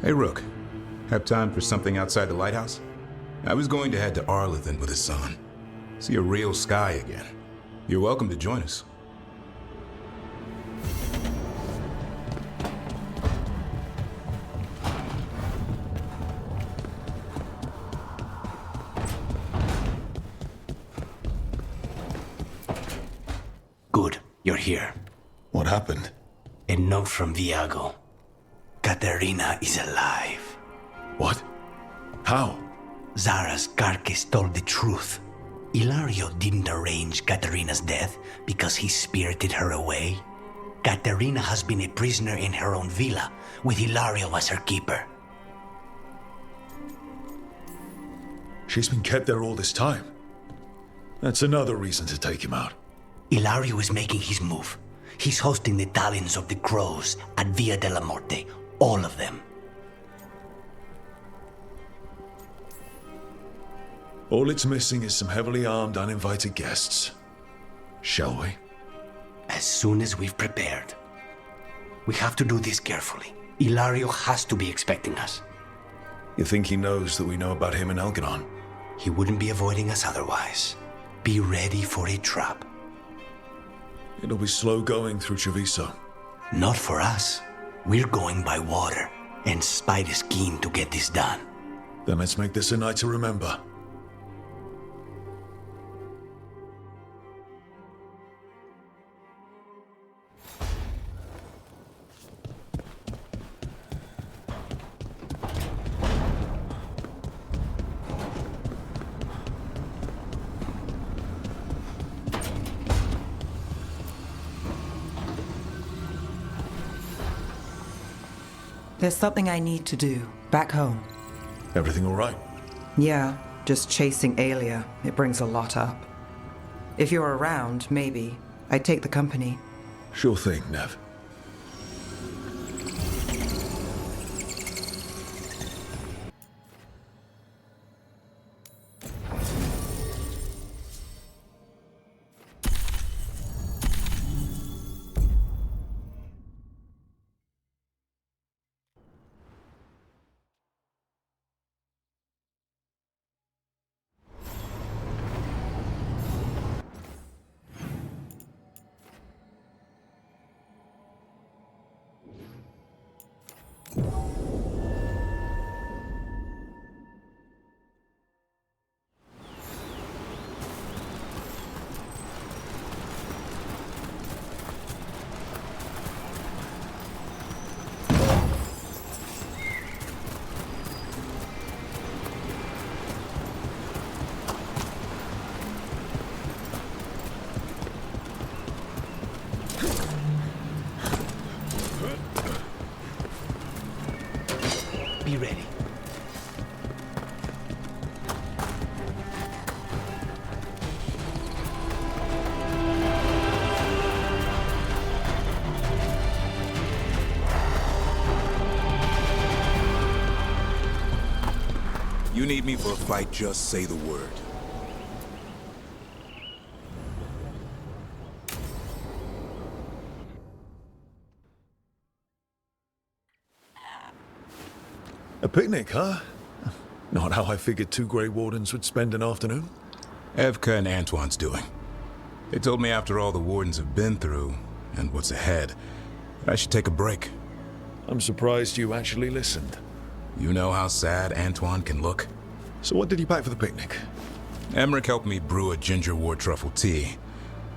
Hey, Rook. Have time for something outside the lighthouse? I was going to head to Arlithan with Hassan. See a real sky again. You're welcome to join us. Good, you're here. What happened? A note from Viago. Katerina is alive. What? How? Zara's carcass told the truth. Ilario didn't arrange Katerina's death because he spirited her away. Katerina has been a prisoner in her own villa, with Ilario as her keeper. She's been kept there all this time. That's another reason to take him out. Ilario is making his move. He's hosting the talons of the crows at Via della Morte. All of them. All it's missing is some heavily armed, uninvited guests. Shall we? As soon as we've prepared. We have to do this carefully. Ilario has to be expecting us. You think he knows that we know about him and Elganon? He wouldn't be avoiding us otherwise. Be ready for a trap. It'll be slow going through Treviso. Not for us. We're going by water, and Spite is keen to get this done. Then let's make this a night to remember. There's something I need to do, back home. Everything all right? Yeah, just chasing Aelia. It brings a lot up. If you're around, maybe. I'd take the company. Sure thing, Nev. Be ready. You need me for a fight, just say the word. A picnic, huh? Not how I figured two Grey Wardens would spend an afternoon. Evka and Antoine's doing. They told me after all the Wardens have been through, and what's ahead, I should take a break. I'm surprised you actually listened. You know how sad Antoine can look? So what did you pack for the picnic? Emmerich helped me brew a ginger wort truffle tea.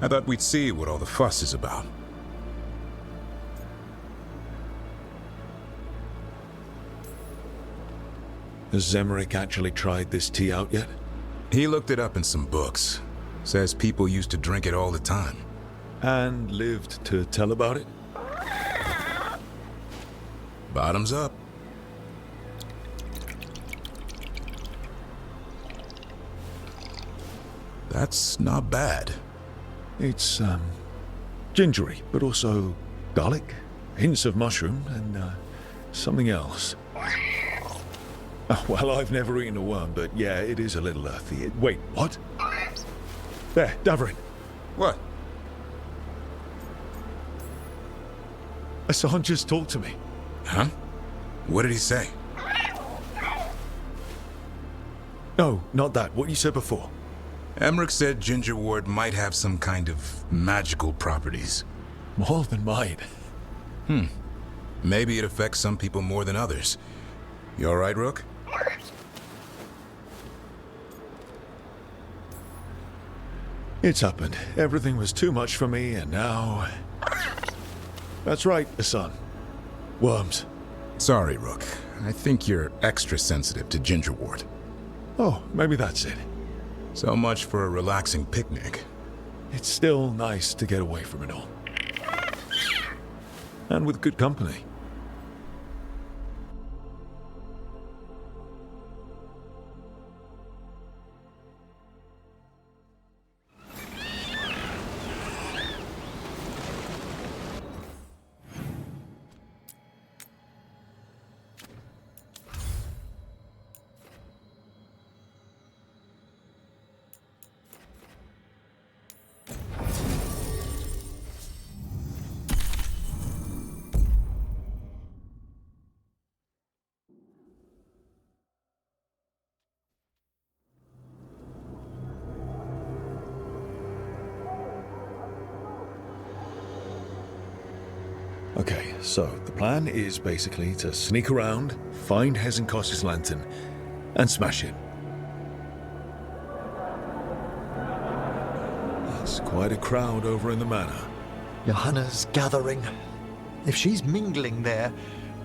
I thought we'd see what all the fuss is about. Has Emmerich actually tried this tea out yet? He looked it up in some books. Says people used to drink it all the time. And lived to tell about it? Bottoms up. That's not bad. It's, gingery, but also garlic, hints of mushroom, and, something else. Well, I've never eaten a worm, but yeah, it is a little earthy. Wait, what? There, Davarin. What? Hassan just talked to me. Huh? What did he say? No, not that. What you said before. Emmerich said Ginger Ward might have some kind of magical properties. More than mine. Maybe it affects some people more than others. You all right, Rook? It's happened. Everything was too much for me, and now... That's right, the son. Worms. Sorry, Rook. I think you're extra sensitive to Ginger Ward. Oh, maybe that's it. So much for a relaxing picnic. It's still nice to get away from it all. And with good company. Okay, so the plan is basically to sneak around, find Hezenkos's lantern, and smash it. There's quite a crowd over in the manor. Johanna's gathering. If she's mingling there,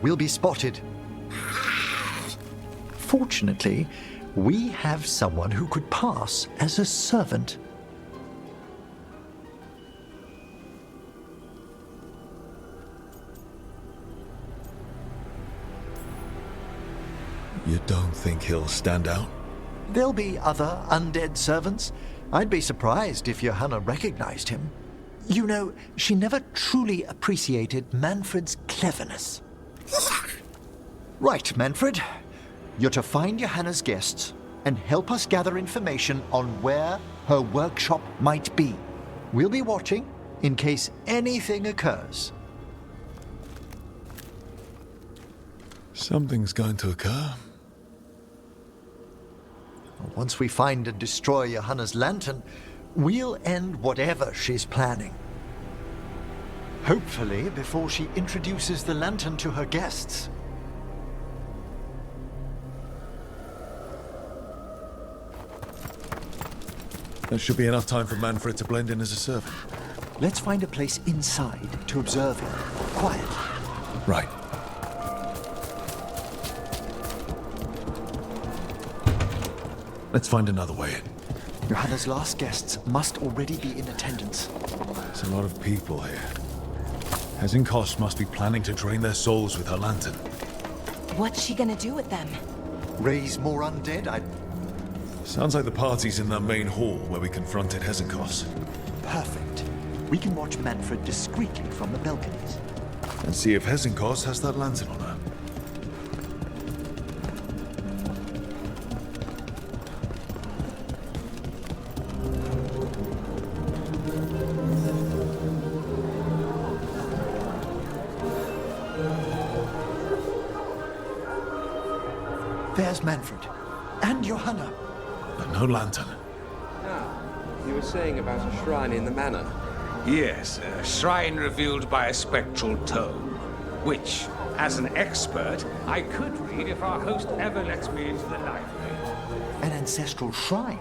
we'll be spotted. Fortunately, we have someone who could pass as a servant. You don't think he'll stand out? There'll be other undead servants. I'd be surprised if Johanna recognized him. You know, she never truly appreciated Manfred's cleverness. Right, Manfred. You're to find Johanna's guests and help us gather information on where her workshop might be. We'll be watching in case anything occurs. Something's going to occur. Once we find and destroy Johanna's lantern, we'll end whatever she's planning. Hopefully before she introduces the lantern to her guests. There should be enough time for Manfred to blend in as a servant. Let's find a place inside to observe him. Quietly. Right. Let's find another way in. Johanna's last guests must already be in attendance. There's a lot of people here. Hezenkos must be planning to drain their souls with her lantern. What's she gonna do with them? Raise more undead? Sounds like the party's in that main hall where we confronted Hezenkos. Perfect. We can watch Manfred discreetly from the balconies. And see if Hezenkos has that lantern on her. There's Manfred. And Johanna. But no lantern. Now, you were saying about a shrine in the manor. Yes, a shrine revealed by a spectral tome, which, as an expert, I could read if our host ever lets me into the library. An ancestral shrine?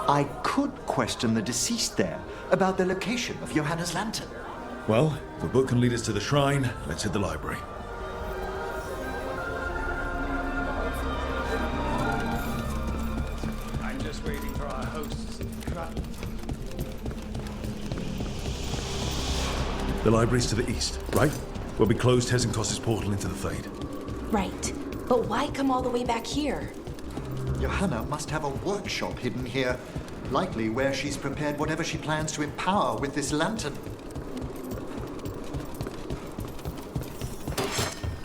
I could question the deceased there about the location of Johanna's lantern. Well, if a book can lead us to the shrine, let's hit the library. I'm just waiting for our hosts. The library's to the east, right? Where we closed Hezenkos' portal into the Fade. Right. But why come all the way back here? Johanna must have a workshop hidden here. Likely where she's prepared whatever she plans to empower with this lantern.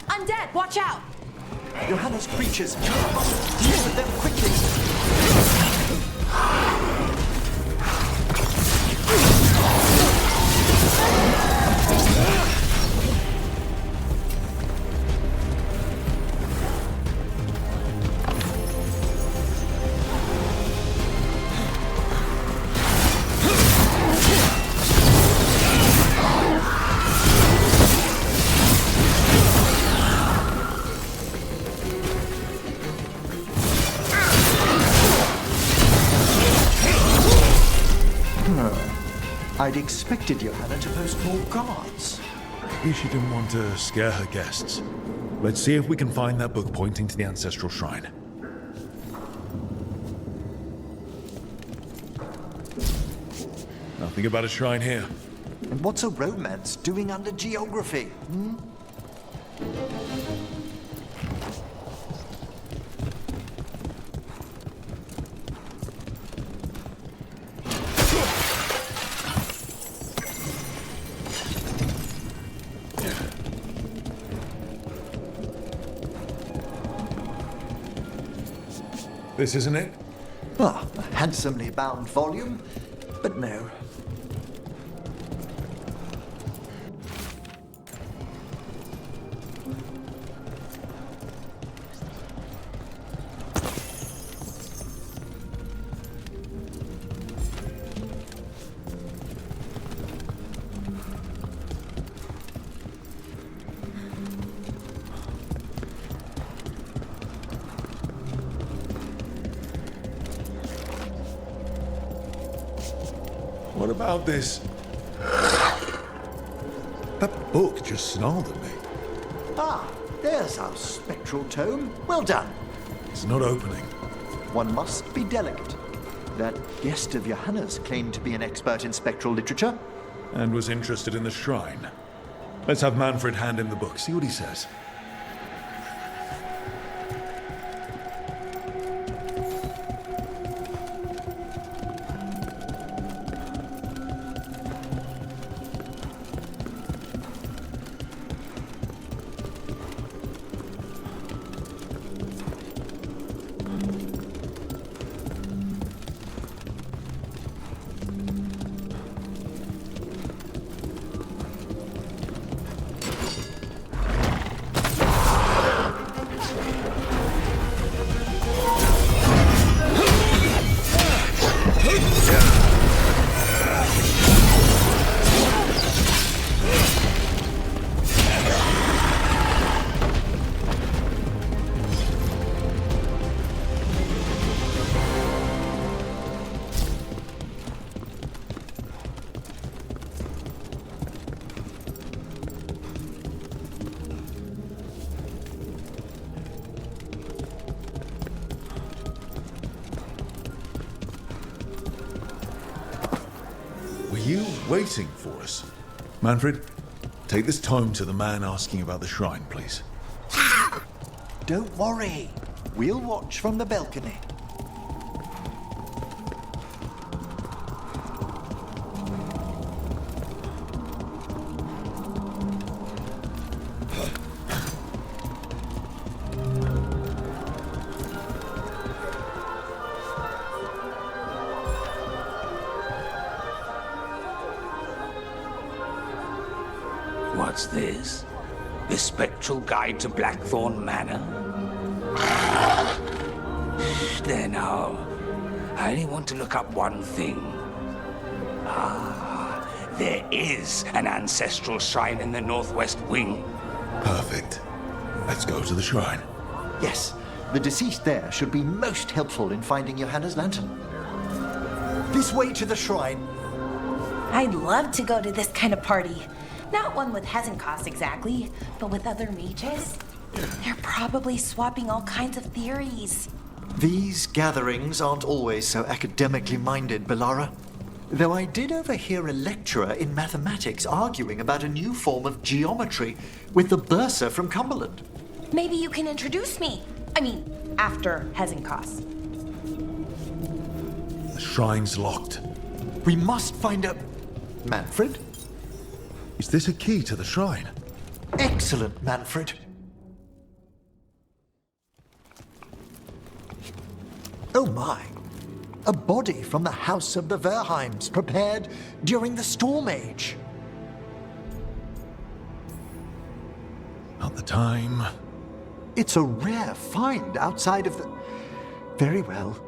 Undead, watch out! Johanna's creatures! Deal with them quickly! I'd expected Johanna to post more guards. Maybe she didn't want to scare her guests. Let's see if we can find that book pointing to the ancestral shrine. Nothing about a shrine here. And what's a romance doing under geography? This isn't it? Ah, a handsomely bound volume, but no. What about this? That book just snarled at me. Ah, there's our spectral tome. Well done. It's not opening. One must be delicate. That guest of Johanna's claimed to be an expert in spectral literature. And was interested in the shrine. Let's have Manfred hand him the book, see what he says. You waiting for us? Manfred, take this tome to the man asking about the shrine, please. Don't worry. We'll watch from the balcony. What's this? The Spectral Guide to Blackthorn Manor? There now. I only want to look up one thing. Ah, there is an ancestral shrine in the northwest wing. Perfect. Let's go to the shrine. Yes, the deceased there should be most helpful in finding Johanna's lantern. This way to the shrine. I'd love to go to this kind of party. Not one with Hezenkos exactly, but with other mages. They're probably swapping all kinds of theories. These gatherings aren't always so academically minded, Bellara. Though I did overhear a lecturer in mathematics arguing about a new form of geometry with the bursar from Cumberland. Maybe you can introduce me. I mean, after Hezenkos. The shrine's locked. We must find a... Manfred? Is this a key to the shrine? Excellent, Manfred. Oh my. A body from the House of the Verheims, prepared during the Storm Age. Not the time. It's a rare find outside of the... Very well.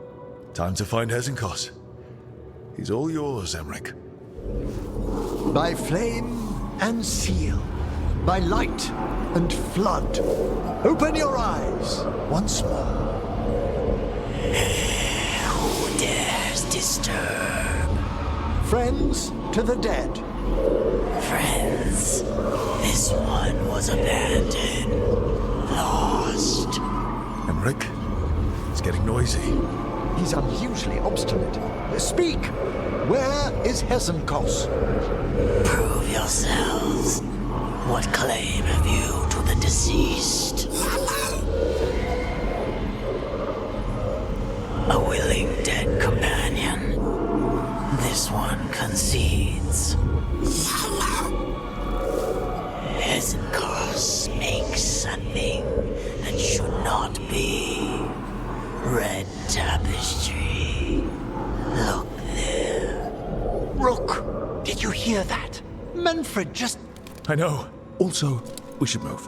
Time to find Hezenkos. He's all yours, Emmerich. By flame and seal, by light and flood, open your eyes once more. Who dares disturb Friends to the dead. Friends, this one was abandoned. Lost. Emmerich, it's getting noisy. He's unusually obstinate. Speak! Where is Hesenkos? Prove yourselves. What claim have you to the deceased? A willing dead companion. This one concedes. Hesenkos makes a thing that should not be. Red tapestry. Look there. Rook, did you hear that? Manfred just... I know. Also, we should move.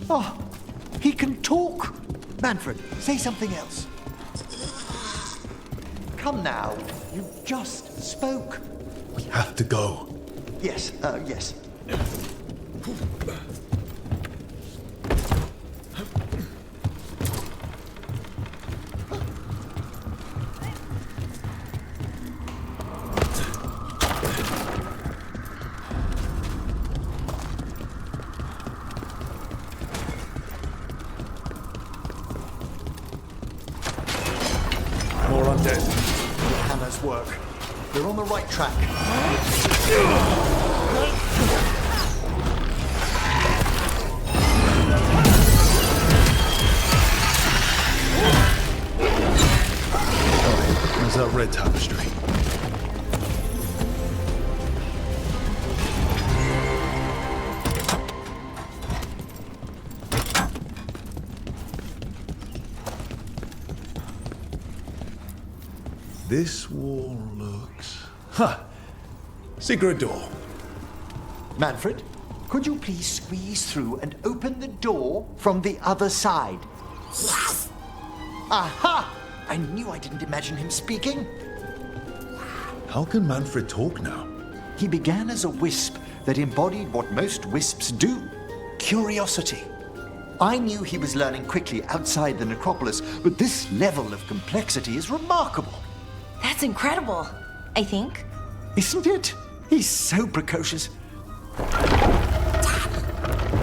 Oh, he can talk. Manfred, say something else. Come now. You just spoke. We have to go. Yes, yes. More undead. Hannah's work. We're on the right track. There's that red tapestry. This wall looks... Secret door. Manfred, could you please squeeze through and open the door from the other side? Yes! Aha! I knew I didn't imagine him speaking. How can Manfred talk now? He began as a wisp that embodied what most wisps do. Curiosity. I knew he was learning quickly outside the necropolis, but this level of complexity is remarkable. That's incredible, I think. Isn't it? He's so precocious.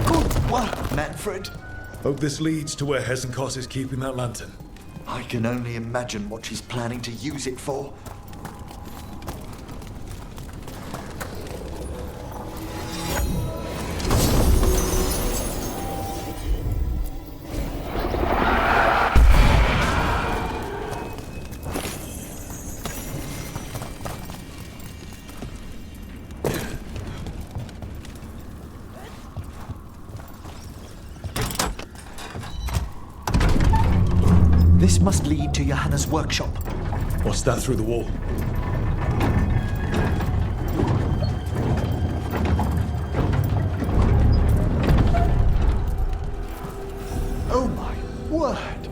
Good work, Manfred. Hope this leads to where Hesenkos is keeping that lantern. I can only imagine what she's planning to use it for. This must lead to Johanna's workshop. What's that through the wall? Oh my word!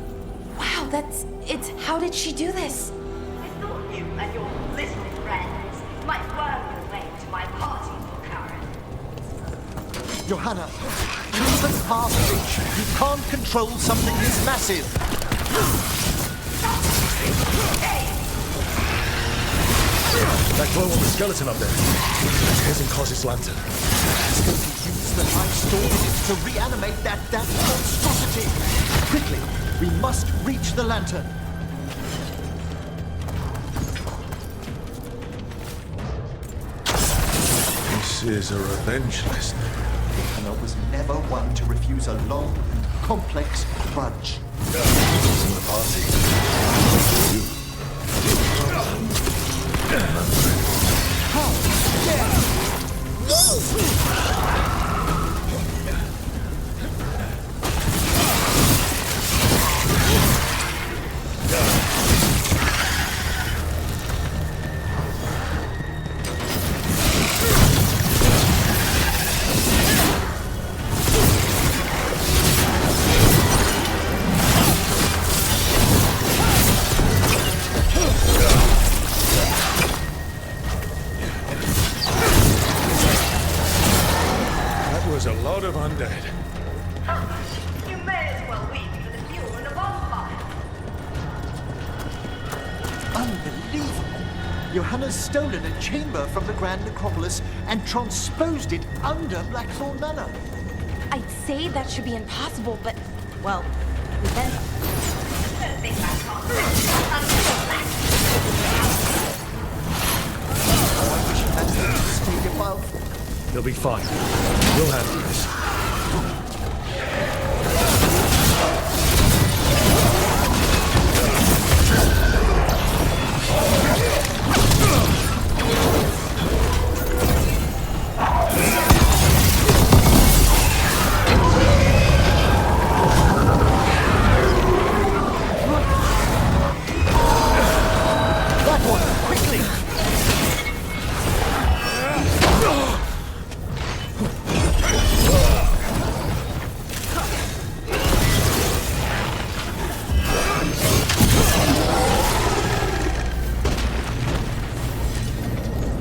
Wow, it's... How did she do this? I thought you and your listed friends might work your way to my party for Karen. Johanna, even past reach, you can't control something this massive. That glow on the skeleton up there. Hesenkos' lantern. It's going to use the life stored in it to reanimate that monstrosity. Quickly, we must reach the lantern. This is a revenge list. Hannah was never one to refuse a long and complex grudge. In the party. You. How dare That was a lot of undead. You may as well weep for the few Johanna's stolen a chamber from the Grand Necropolis and transposed it under Blackthorn Manor. I'd say that should be impossible, but, well, then... Stay above. You'll be fine. We'll handle this.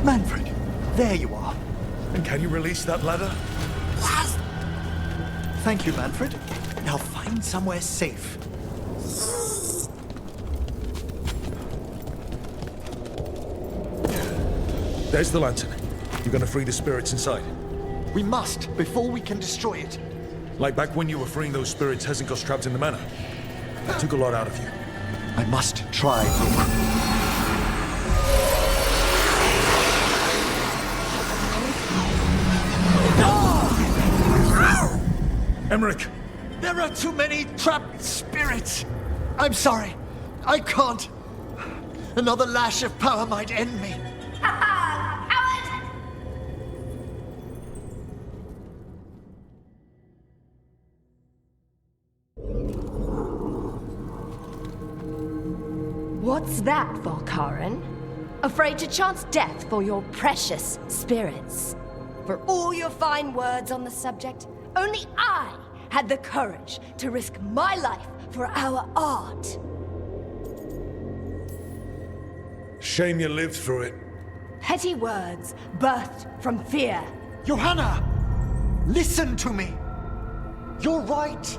Manfred, there you are. And can you release that ladder? Yes! Thank you, Manfred. Now find somewhere safe. There's the lantern. You're gonna free the spirits inside. We must, before we can destroy it. Like back when you were freeing those spirits Hezenko's trapped in the manor. That took a lot out of you. I must try, Rook. Emmerich! There are too many trapped spirits! I'm sorry. I can't. Another lash of power might end me. What's that, Volkaren? Afraid to chance death for your precious spirits? For all your fine words on the subject, only I had the courage to risk my life for our art. Shame you lived through it. Petty words birthed from fear. Johanna! Listen to me! You're right.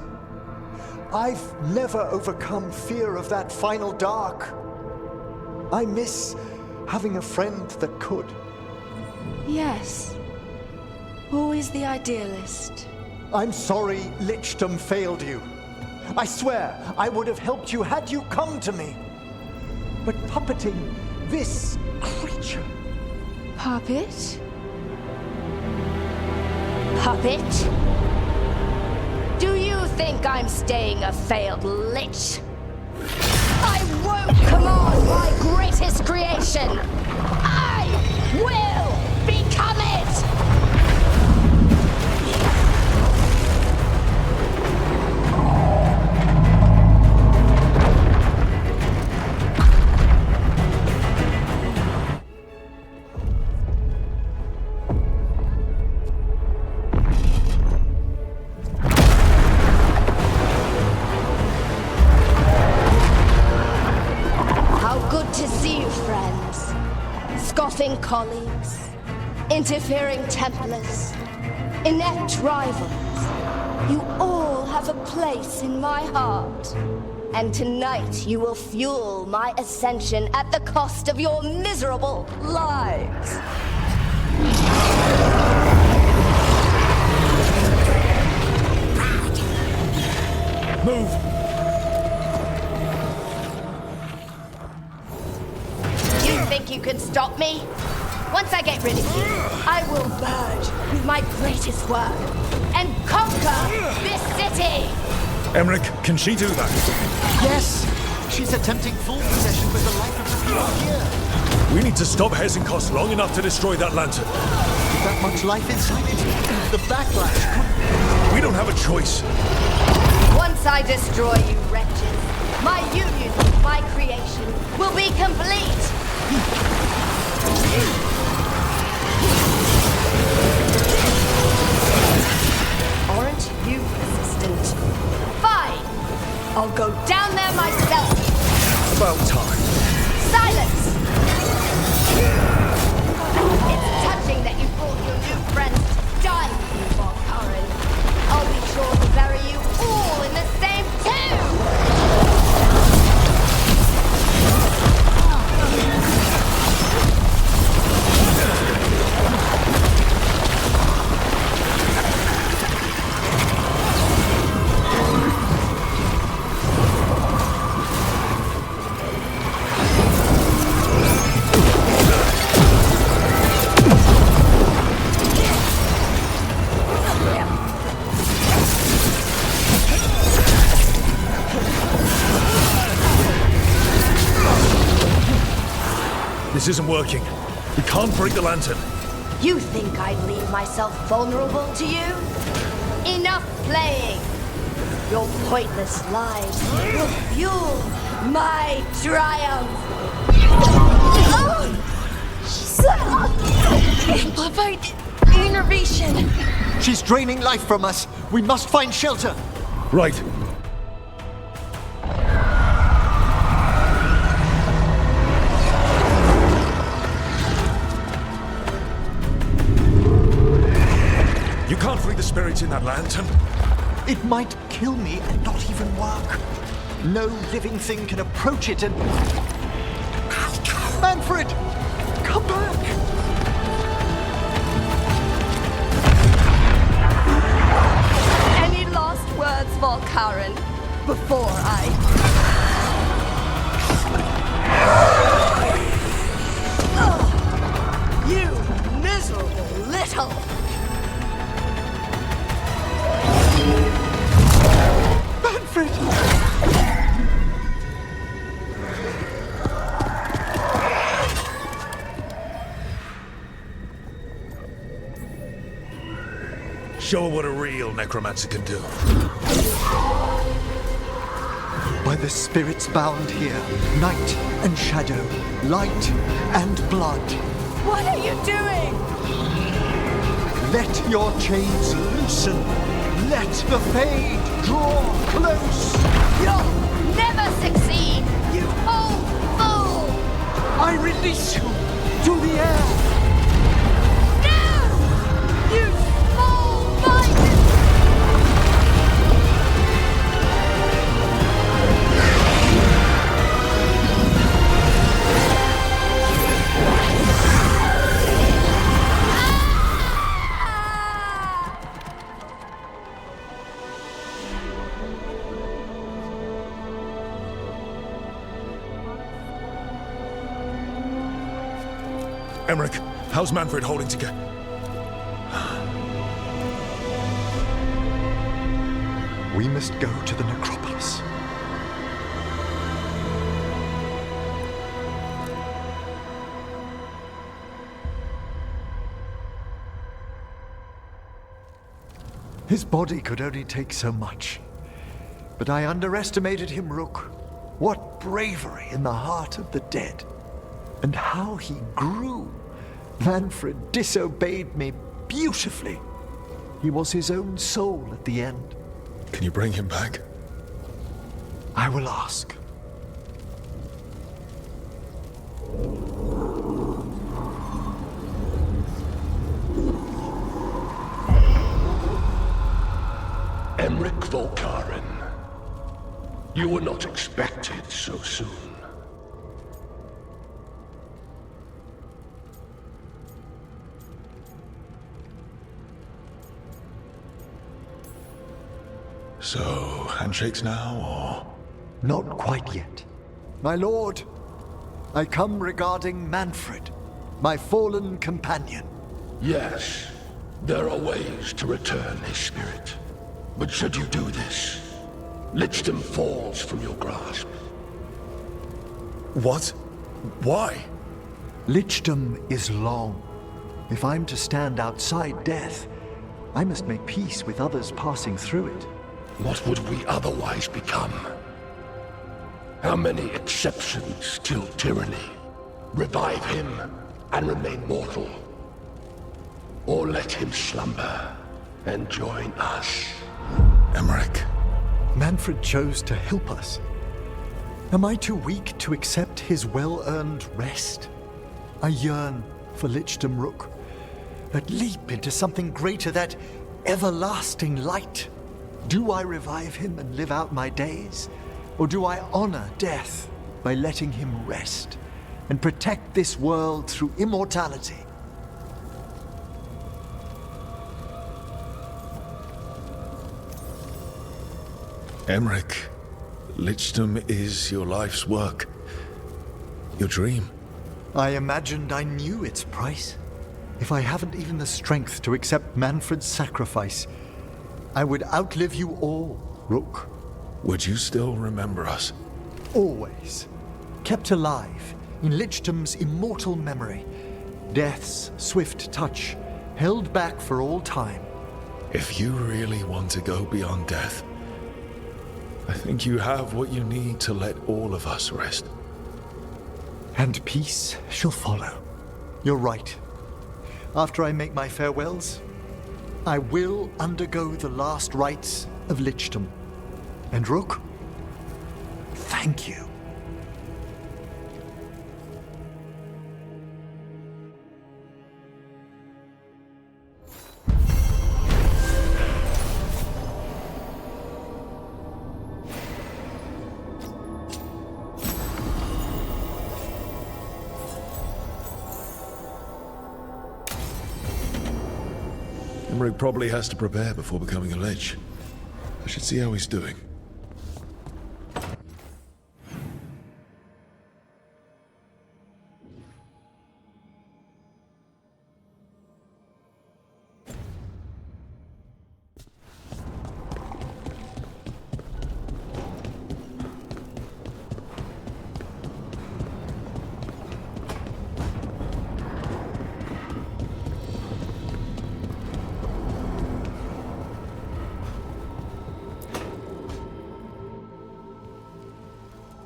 I've never overcome fear of that final dark. I miss having a friend that could. Yes. Always the idealist. I'm sorry Lichdom failed you. I swear I would have helped you had you come to me. But puppeting this creature... Puppet? Puppet? Do you think I'm staying a failed lich? I won't command my greatest creation! I will become it! Colleagues, interfering Templars, inept rivals, you all have a place in my heart. And tonight you will fuel my ascension at the cost of your miserable lives. Move! You think you can stop me? Once I get rid of you, I will merge with my greatest work and conquer this city! Emmerich, can she do that? Yes! She's attempting full possession with the life of the people here. We need to stop Hezenkos long enough to destroy that lantern. With that much life inside it, the backlash could... We don't have a choice. Once I destroy you wretches, my union with my creation will be complete! Aren't you resistant? Fine! I'll go down there myself! About time. Silence! It's touching that you brought your new friends to die with you, Volkaren. I'll be sure to bury you all in the same tomb! This isn't working. We can't break the lantern. You think I'd leave myself vulnerable to you? Enough playing! Your pointless lives will fuel my triumph! Amplified innervation! She's draining life from us. We must find shelter. Right. You can't free the spirits in that lantern. It might kill me and not even work. No living thing can approach it and... Manfred! Come back! Any last words, Volkaren, before I... You miserable little... Manfred! Show her what a real necromancer can do. By the spirits bound here, night and shadow, light and blood. What are you doing? Let your chains loosen. Let the fade draw close. You'll never succeed, you old fool! I release you to the air. No! You small-minded... Emmerich, how's Manfred holding together? We must go to the necropolis. His body could only take so much. But I underestimated him, Rook. What bravery in the heart of the dead. And how he grew. Manfred disobeyed me beautifully. He was his own soul at the end. Can you bring him back? I will ask. Emmerich Volkaren. You were not expected so soon. So, handshakes now, or...? Not quite yet. My lord, I come regarding Manfred, my fallen companion. Yes, there are ways to return his spirit. But should you do this, Lichdom falls from your grasp. What? Why? Lichdom is long. If I'm to stand outside death, I must make peace with others passing through it. What would we otherwise become? How many exceptions till tyranny? Revive him and remain mortal. Or let him slumber and join us. Emmerich. Manfred chose to help us. Am I too weak to accept his well-earned rest? I yearn for Lichdom Rook. That leap into something greater, that everlasting light. Do I revive him and live out my days? Or do I honor death by letting him rest and protect this world through immortality? Emmerich, Lichdom is your life's work. Your dream. I imagined I knew its price. If I haven't even the strength to accept Manfred's sacrifice, I would outlive you all, Rook. Would you still remember us? Always. Kept alive in Lichtum's immortal memory. Death's swift touch, held back for all time. If you really want to go beyond death, I think you have what you need to let all of us rest. And peace shall follow. You're right. After I make my farewells, I will undergo the last rites of Lichtum. And Rook, thank you. Emmerich probably has to prepare before becoming a Lich. I should see how he's doing.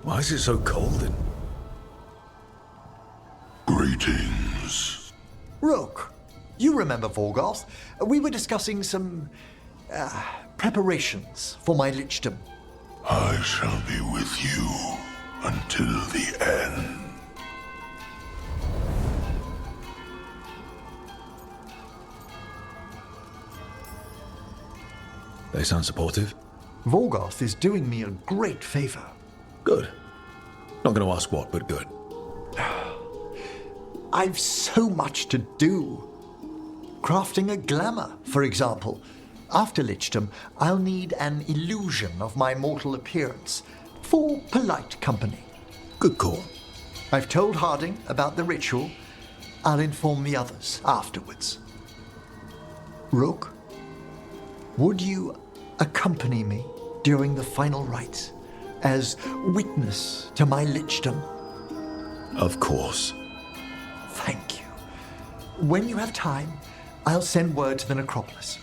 Why is it so cold in? Greetings. Rook, you remember Vorgoth? We were discussing some preparations for my Lichdom. I shall be with you until the end. They sound supportive. Vorgoth is doing me a great favor. Good. Not going to ask what, but good. I've so much to do. Crafting a glamour, for example. After Lichdom, I'll need an illusion of my mortal appearance for polite company. Good call. I've told Harding about the ritual. I'll inform the others afterwards. Rook, would you accompany me during the final rites as witness to my Lichdom? Of course. Thank you. When you have time, I'll send word to the necropolis.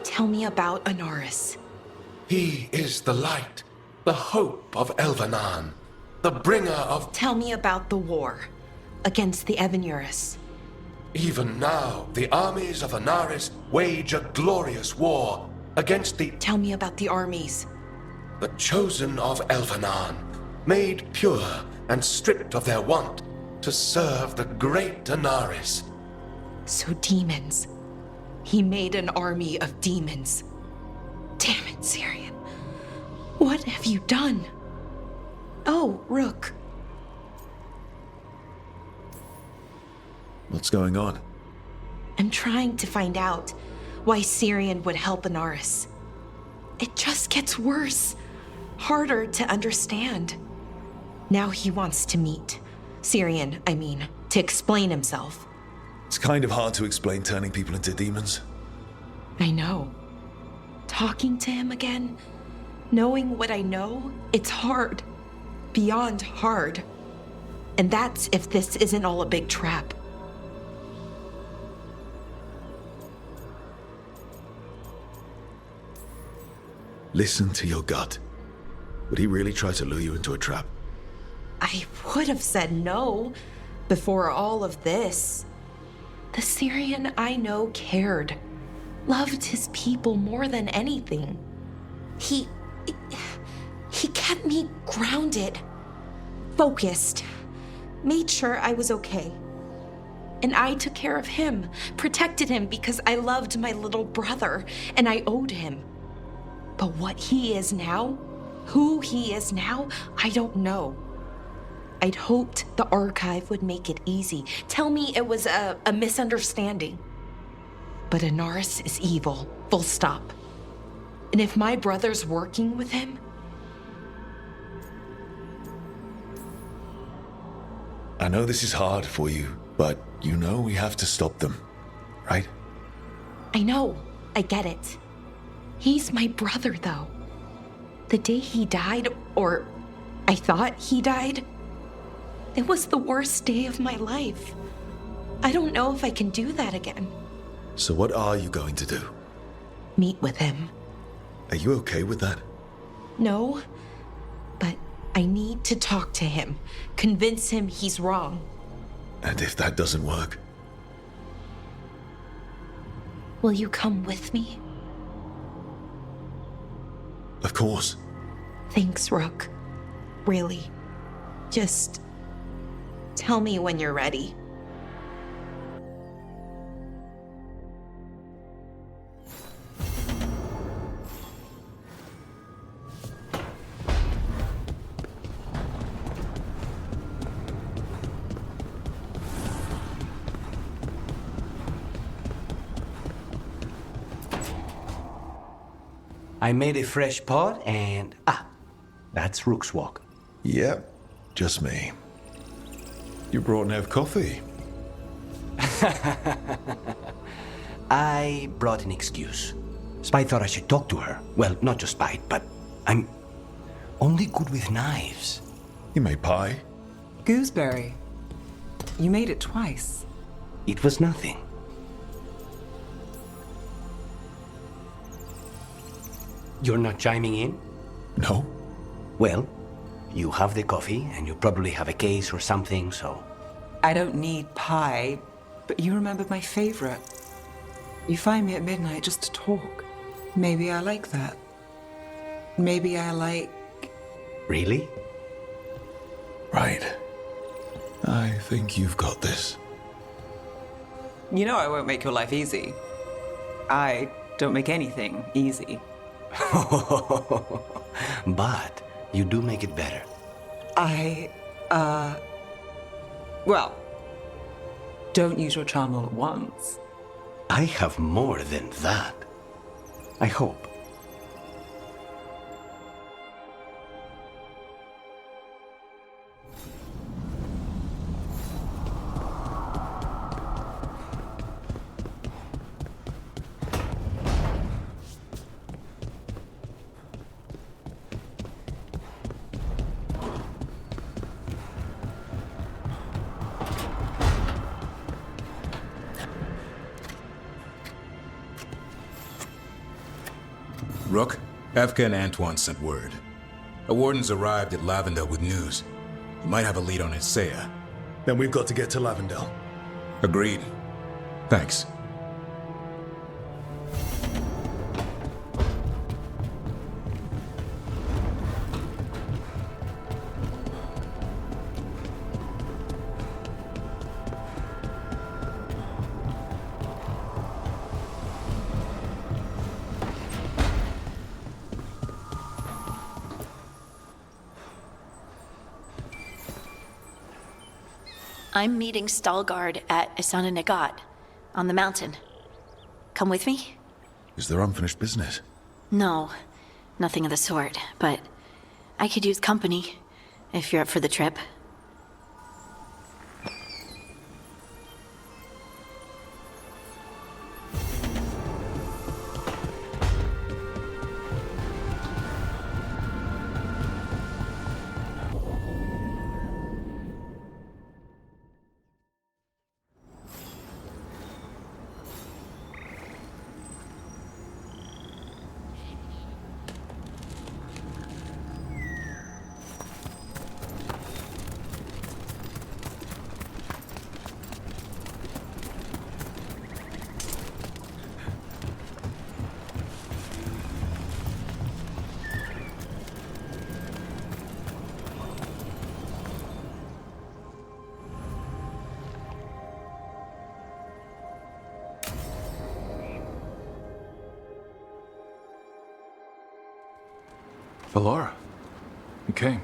Tell me about Anaris. He is the light, the hope of Elvenan, the bringer of... Tell me about the war against the Evenuris. Even now, the armies of Anaris wage a glorious war against the... Tell me about the armies. The chosen of Elvenan, made pure and stripped of their want to serve the great Anaris. So demons. He made an army of demons. Damn it, Syrian. What have you done? Oh, Rook. What's going on? I'm trying to find out why Syrian would help Anaris. It just gets worse. Harder to understand. Now he wants to meet. Syrian, I mean, to explain himself. It's kind of hard to explain turning people into demons. I know. Talking to him again, knowing what I know, it's hard. Beyond hard. And that's if this isn't all a big trap. Listen to your gut. Would he really try to lure you into a trap? I would have said no before all of this. The Syrian I know cared, loved his people more than anything. He kept me grounded, focused, made sure I was okay. And I took care of him, protected him because I loved my little brother and I owed him. But what he is now, who he is now, I don't know. I'd hoped the archive would make it easy. Tell me it was a misunderstanding. But Inaris is evil, full stop. And if my brother's working with him, I know this is hard for you, but you know we have to stop them, right? I know, I get it. He's my brother, though. The day he died, or I thought he died, it was the worst day of my life. I don't know if I can do that again. So what are you going to do? Meet with him. Are you okay with that? No, but I need to talk to him, convince him he's wrong. And if that doesn't work? Will you come with me? Of course. Thanks, Rook. Really. Just tell me when you're ready. I made a fresh pot and... that's Rook's walk. Yep, just me. You brought Nev coffee. I brought an excuse. Spite thought I should talk to her. Well, not just Spite, but I'm only good with knives. You made pie? Gooseberry. You made it twice. It was nothing. You're not chiming in? No. Well, you have the coffee, and you probably have a case or something, so... I don't need pie, but you remembered my favorite. You find me at midnight just to talk. Maybe I like that. Maybe I like... Really? Right. I think you've got this. You know I won't make your life easy. I don't make anything easy. But you do make it better. Well, don't use your charm all at once. I have more than that. I hope. Rook, Evka and Antoine sent word. A warden's arrived at Lavendel with news. He might have a lead on Isaiah. Then we've got to get to Lavendel. Agreed. Thanks. I'm meeting Stalgard at Isana Nagat, on the mountain. Come with me? Is there unfinished business? No, nothing of the sort, but I could use company, if you're up for the trip. Valora, you came.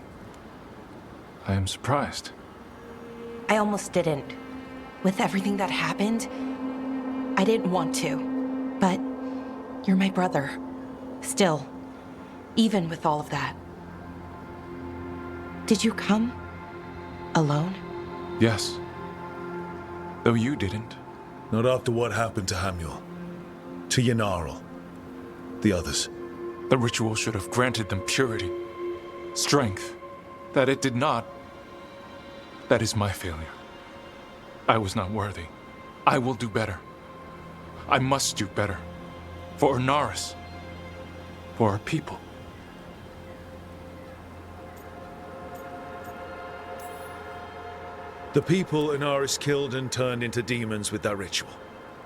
I am surprised. I almost didn't. With everything that happened, I didn't want to. But you're my brother. Still, even with all of that. Did you come alone? Yes. Though you didn't. Not after what happened to Hamuel. To Yanarl. The others. The ritual should have granted them purity. Strength. That it did not. That is my failure. I was not worthy. I will do better. I must do better. For Inaris. For our people. The people Inaris killed and turned into demons with that ritual.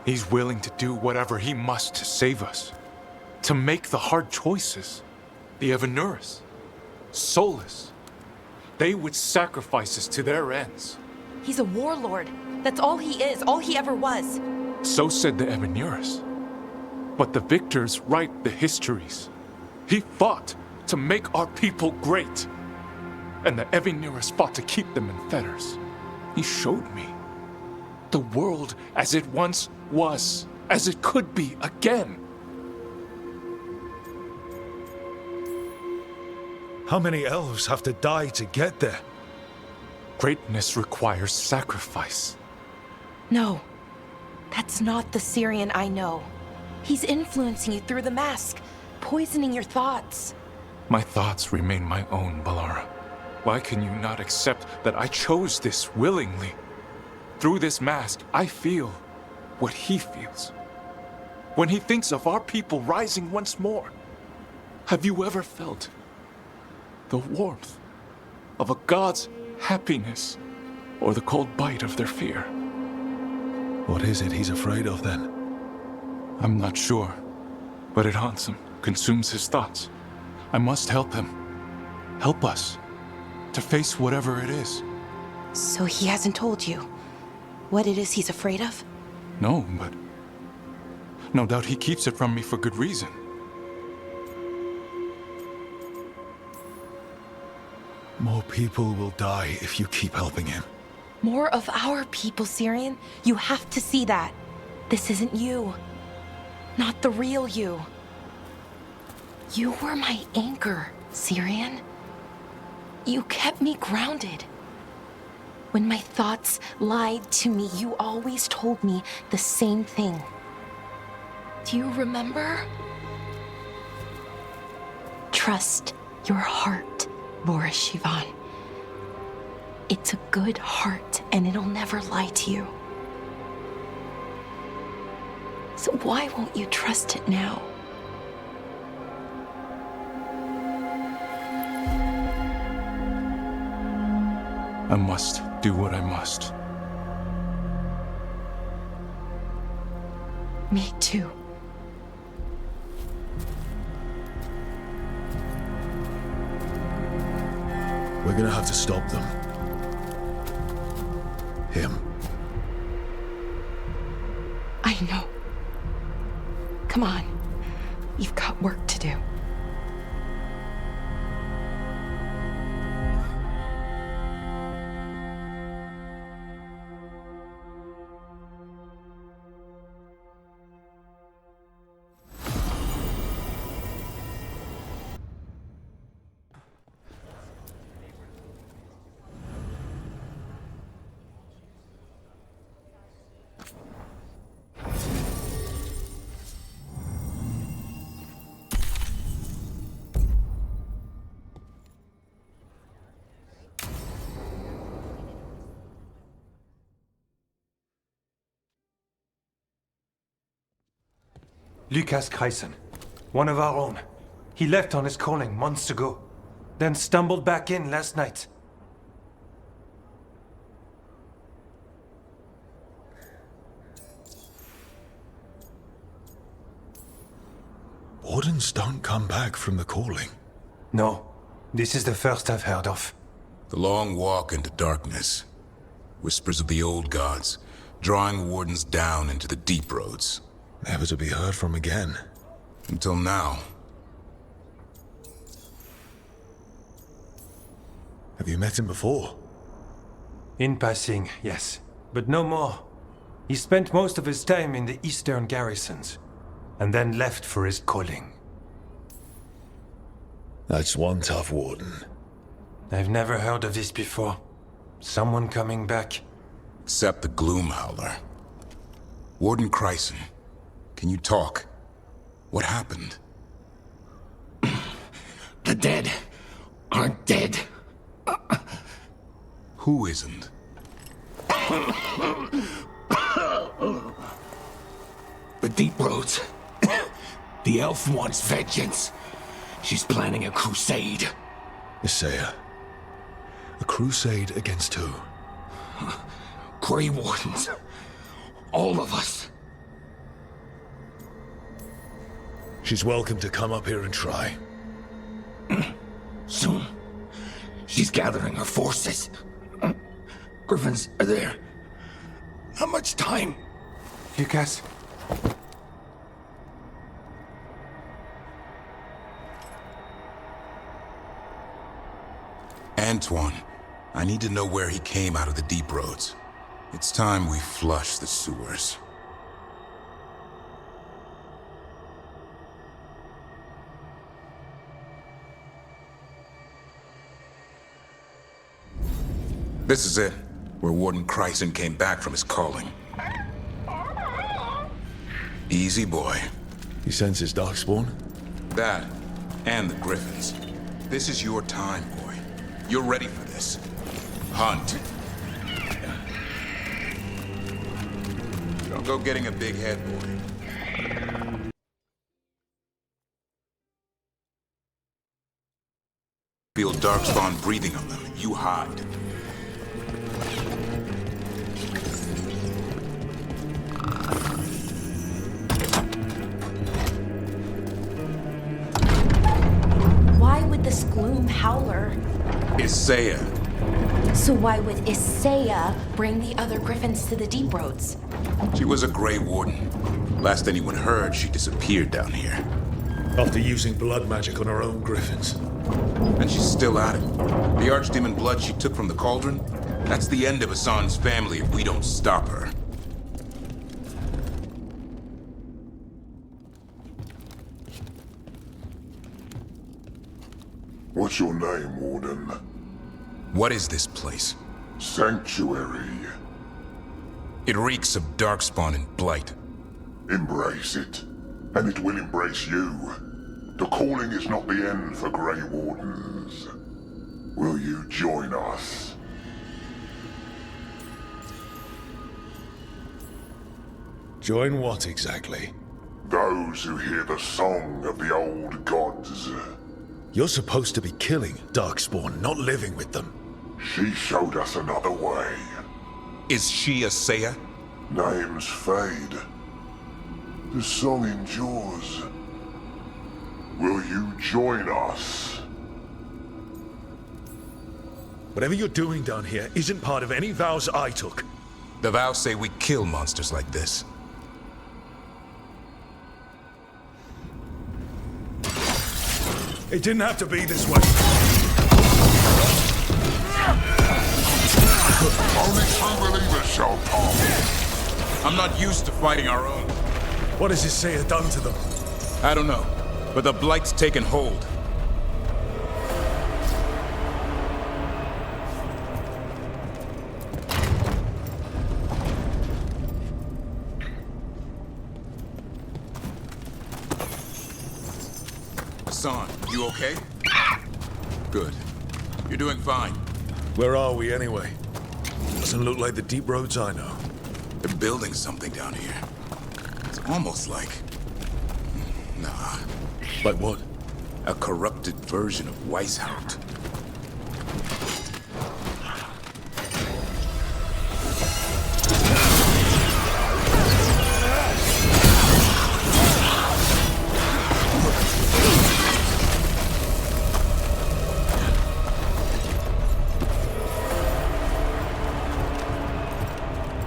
He's willing to do whatever he must to save us. To make the hard choices. The Evanuris. Soulless. They would sacrifice us to their ends. He's a warlord. That's all he is, all he ever was. So said the Evanuris. But the victors write the histories. He fought to make our people great. And the Evanuris fought to keep them in fetters. He showed me the world as it once was, as it could be again. How many elves have to die to get there? Greatness requires sacrifice. No, that's not the Syrian I know. He's influencing you through the mask, poisoning your thoughts. My thoughts remain my own, Balara. Why can you not accept that I chose this willingly? Through this mask, I feel what he feels. When he thinks of our people rising once more, have you ever felt the warmth of a god's happiness or the cold bite of their fear? What is it he's afraid of then? I'm not sure, but it haunts him, consumes his thoughts. I must help him. Help us. To face whatever it is. So he hasn't told you what it is he's afraid of? No, but no doubt he keeps it from me for good reason. More people will die if you keep helping him. More of our people, Syrian. You have to see that. This isn't you. Not the real you. You were my anchor, Syrian. You kept me grounded. When my thoughts lied to me, you always told me the same thing. Do you remember? Trust your heart, Boris Shivan. It's a good heart, and it'll never lie to you. So why won't you trust it now? I must do what I must. Me too. We're gonna have to stop them. Him. I know. Come on. We've got work to do. Lucas Kreisen, one of our own. He left on his calling months ago, then stumbled back in last night. Wardens don't come back from the calling. No, this is the first I've heard of. The long walk into darkness. Whispers of the old gods, drawing wardens down into the deep roads. Never to be heard from again. Until now. Have you met him before? In passing, yes, but no more. He spent most of his time in the eastern garrisons. and then left for his calling. That's one tough warden. I've never heard of this before. Someone coming back. Except the Gloom Howler. Warden Chryson, can you talk? What happened? The dead aren't dead. Who isn't? The Deep Roads. The elf wants vengeance. She's planning a crusade. Isaiah. A crusade against who? Grey Wardens. All of us. She's welcome to come up here and try. Soon. She's gathering her forces. Griffins are there. Not much time. Lucas. Antoine, I need to know where he came out of the Deep Roads. It's time we flush the sewers. This is it, where Warden Chryson came back from his calling. Easy, boy. He senses Darkspawn? That, and the Griffins. This is your time, boy. You're ready for this. Hunt. Don't go getting a big head, boy. Feel Darkspawn breathing on them. You hide. Why would this Gloom Howler? Isaiah. So why would Isaiah bring the other Griffins to the Deep Roads? She was a Grey Warden. Last anyone heard, she disappeared down here. After using blood magic on her own Griffins. And she's still at it. The Archdemon blood she took from the cauldron? That's the end of Hassan's family if we don't stop her. What's your name, Warden? What is this place? Sanctuary. It reeks of Darkspawn and Blight. Embrace it, and it will embrace you. The calling is not the end for Grey Wardens. Will you join us? Join what exactly? Those who hear the song of the old gods. You're supposed to be killing Darkspawn, not living with them. She showed us another way. Is she Isaiah? Names fade. The song endures. Will you join us? Whatever you're doing down here isn't part of any vows I took. The vows say we kill monsters like this. It didn't have to be this way. Only true believers shall pass. I'm not used to fighting our own. What has Isaiah done to them? I don't know, but the Blight's taken hold. Hassan, you okay? Good. You're doing fine. Where are we anyway? Doesn't look like the Deep Roads I know. They're building something down here. It's almost like... Nah. Like what? A corrupted version of Weishaupt.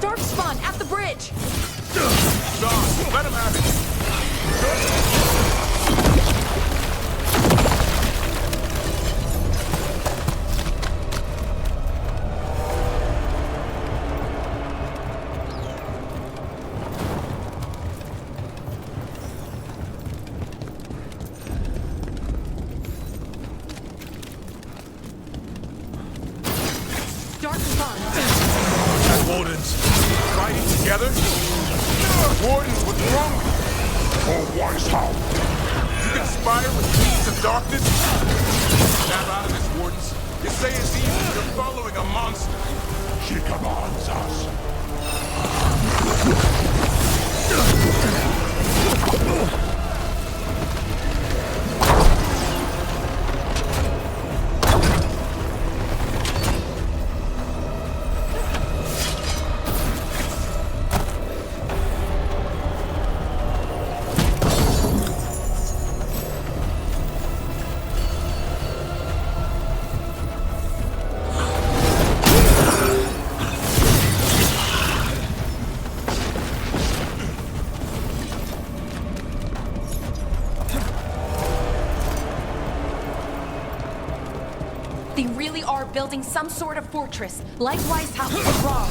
Darkspawn at the bridge! John, let him have it! And Wardens. Fighting together? Wardens, what's wrong with you? Oh, Weishaupt. You conspire with beings of darkness? Snap out of this, Wardens. You say it's evil. You're following a monster. She commands us. They really are building some sort of fortress, like Weishaupt was wrong.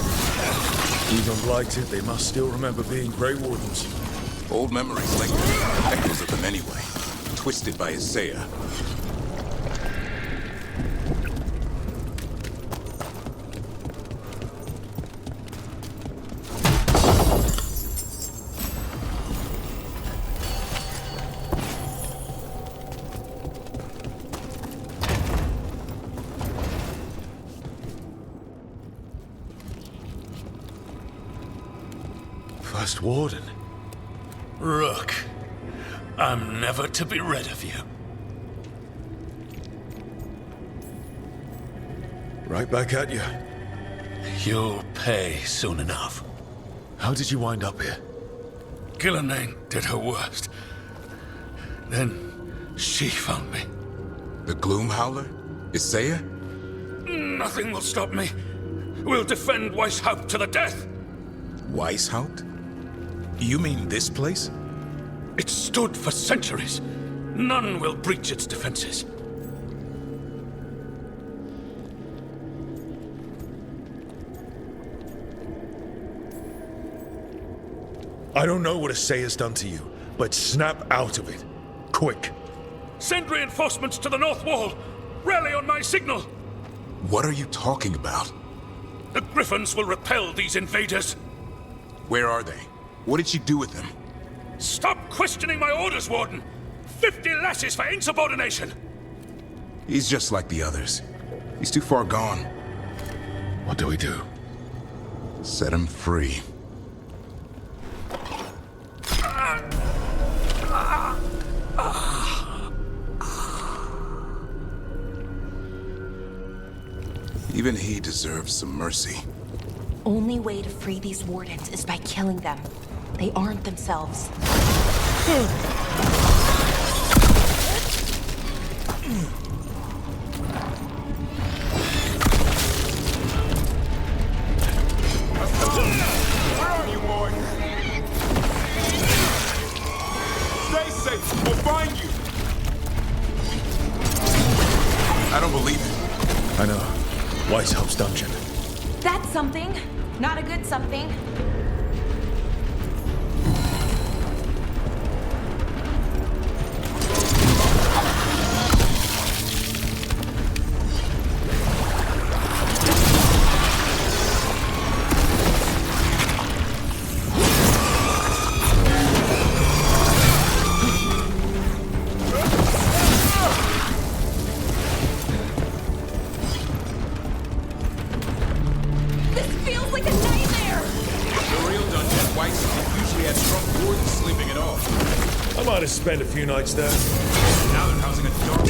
Even blighted, they must still remember being Grey Wardens. Old memories linger. Echoes of them anyway. Twisted by Isaiah. First Warden. Rook, I'm never to be rid of you. Right back at you. You'll pay soon enough. How did you wind up here? Gillenane did her worst. Then she found me. The Gloom Howler? Isaiah? Nothing will stop me. We'll defend Weishaupt to the death. Weishaupt? You mean this place? It stood for centuries. None will breach its defenses. I don't know what Isaiah's done to you, but snap out of it. Quick. Send reinforcements to the north wall. Rally on my signal. What are you talking about? The Griffins will repel these invaders. Where are they? What did she do with them? Stop questioning my orders, Warden! 50 lashes for insubordination! He's just like the others. He's too far gone. What do we do? Set him free. Even he deserves some mercy. Only way to free these Wardens is by killing them. They aren't themselves. Where are you, boy? Stay safe. We'll find you. I don't believe it. I know. Weishaupt's dungeon. That's something. Not a good something. Spent a few nights there. Now they're housing a dark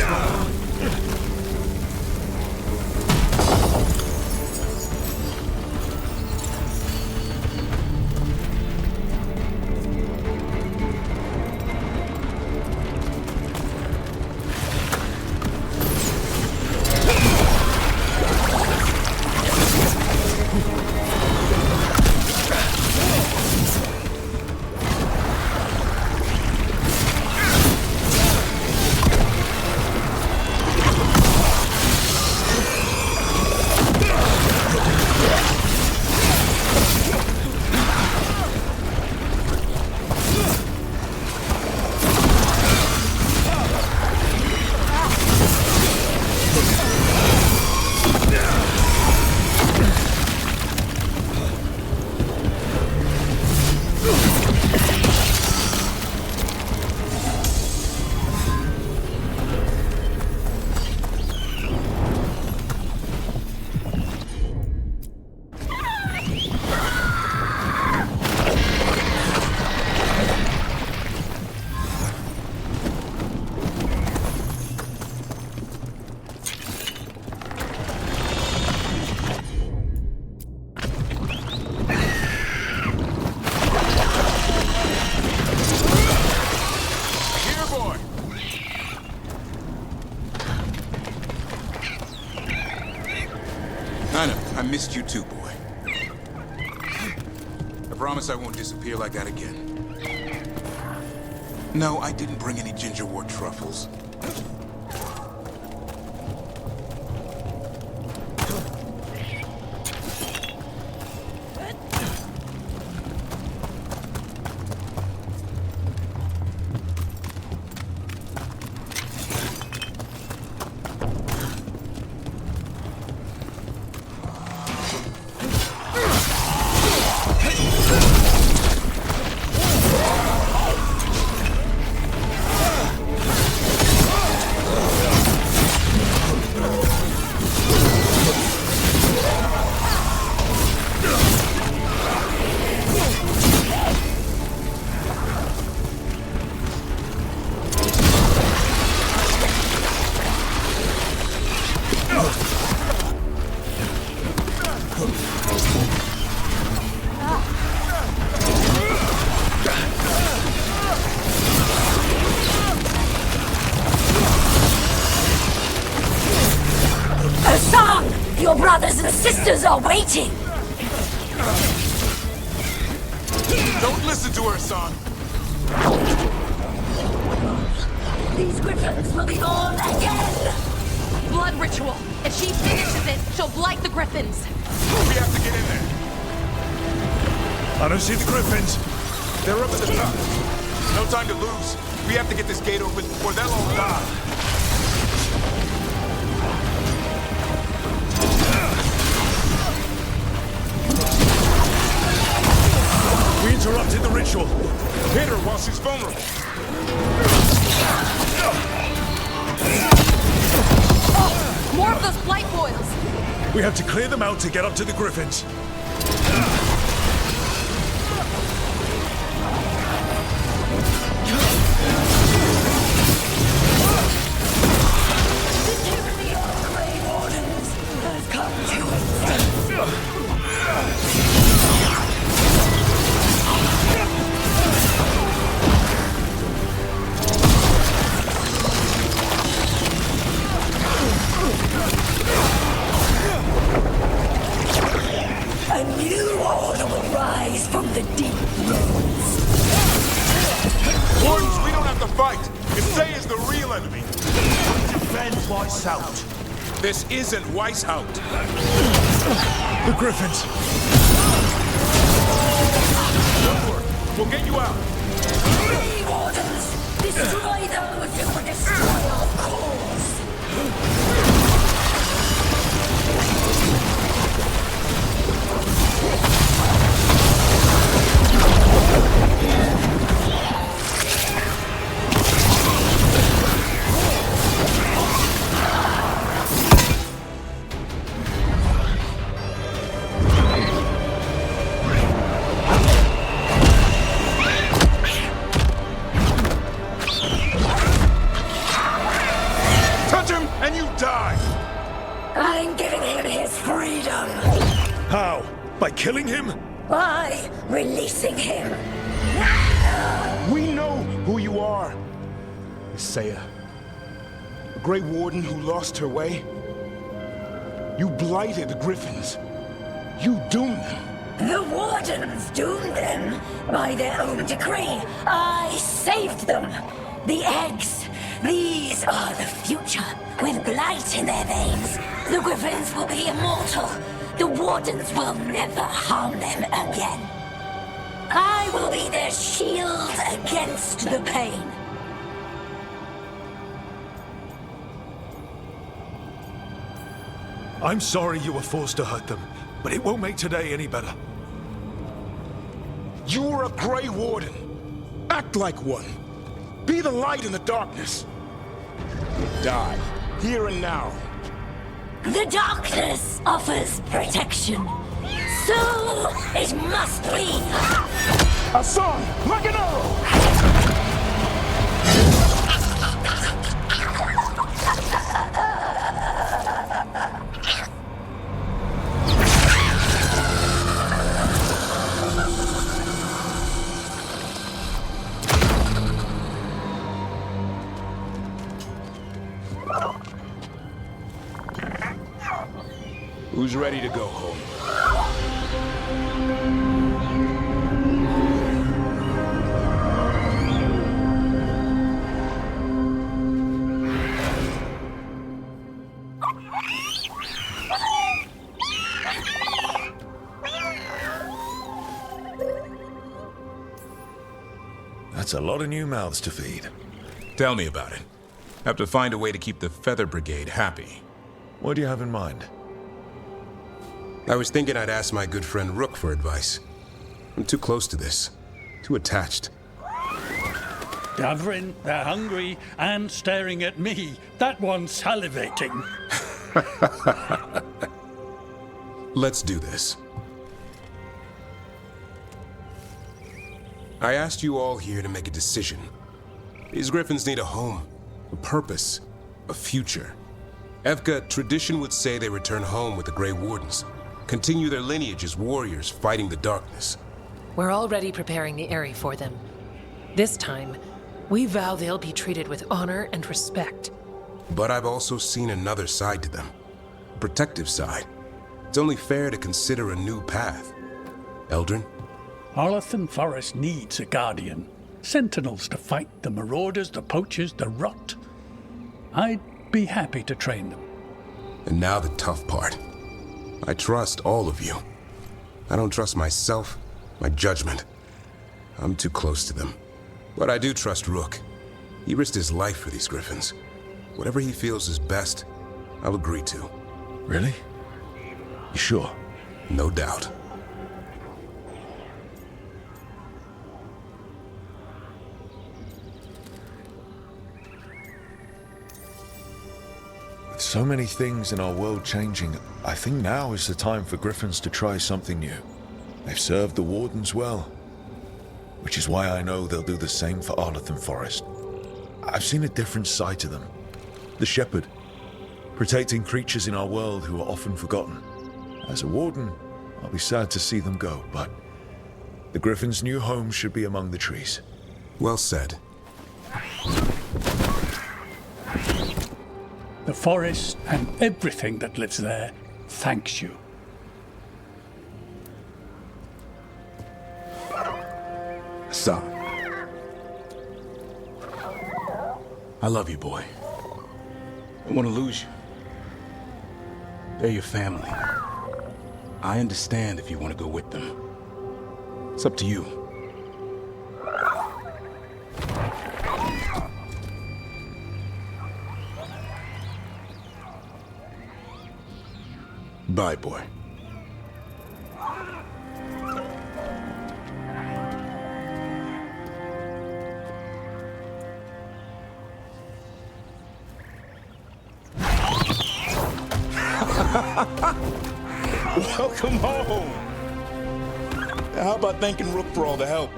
missed you too, boy. I promise I won't disappear like that again. No, I didn't bring any gingerwort truffles. Your brothers and sisters are waiting! Don't listen to her, son! These griffins will be born again! Blood ritual. If she finishes it, she'll blight the griffins. We have to get in there. I don't see the griffins. They're up at the top. No time to lose. We have to get this gate open or they'll all die. We interrupted the ritual. Hit her while she's vulnerable. Oh, more of those blight boils. We have to clear them out to get up to the griffins. This isn't Weishaupt. The griffins. Don't worry. We'll get you out. Wardens! Destroy those who will destroy our cause! By killing him? By releasing him. We know who you are. Isaiah. A Grey Warden who lost her way. You blighted the Griffins. You doomed them. The Wardens doomed them by their own decree. I saved them. The eggs. These are the future. With blight in their veins, the Griffins will be immortal. The Wardens will never harm them again. I will be their shield against the pain. I'm sorry you were forced to hurt them, but it won't make today any better. You're a Grey Warden. Act like one. Be the light in the darkness. Die, here and now. The darkness offers protection. So it must be. A song, like an arrow! Who's ready to go home? That's a lot of new mouths to feed. Tell me about it. Have to find a way to keep the Feather Brigade happy. What do you have in mind? I was thinking I'd ask my good friend Rook for advice. I'm too close to this. Too attached. Gavrin, they're hungry and staring at me. That one's salivating. Let's do this. I asked you all here to make a decision. These griffins need a home, a purpose, a future. Evka, tradition would say they return home with the Grey Wardens, continue their lineage as warriors fighting the darkness. We're already preparing the Eyrie for them. This time, we vow they'll be treated with honor and respect. But I've also seen another side to them, a protective side. It's only fair to consider a new path. Eldrin? Arlathan Forest needs a guardian. Sentinels to fight the marauders, the poachers, the rot. I'd be happy to train them. And now the tough part. I trust all of you. I don't trust myself, my judgment. I'm too close to them. But I do trust Rook. He risked his life for these griffins. Whatever he feels is best, I'll agree to. Really? You sure? No doubt. With so many things in our world changing, I think now is the time for griffins to try something new. They've served the Wardens well, which is why I know they'll do the same for Arlathan Forest. I've seen a different side to them. The shepherd, protecting creatures in our world who are often forgotten. As a warden, I'll be sad to see them go, but the griffins' new home should be among the trees. Well said. The forest and everything that lives there thanks you. Son. I love you, boy. I want to lose you. They're your family. I understand if you want to go with them. It's up to you. Bye, boy. Welcome home. How about thanking Rook for all the help?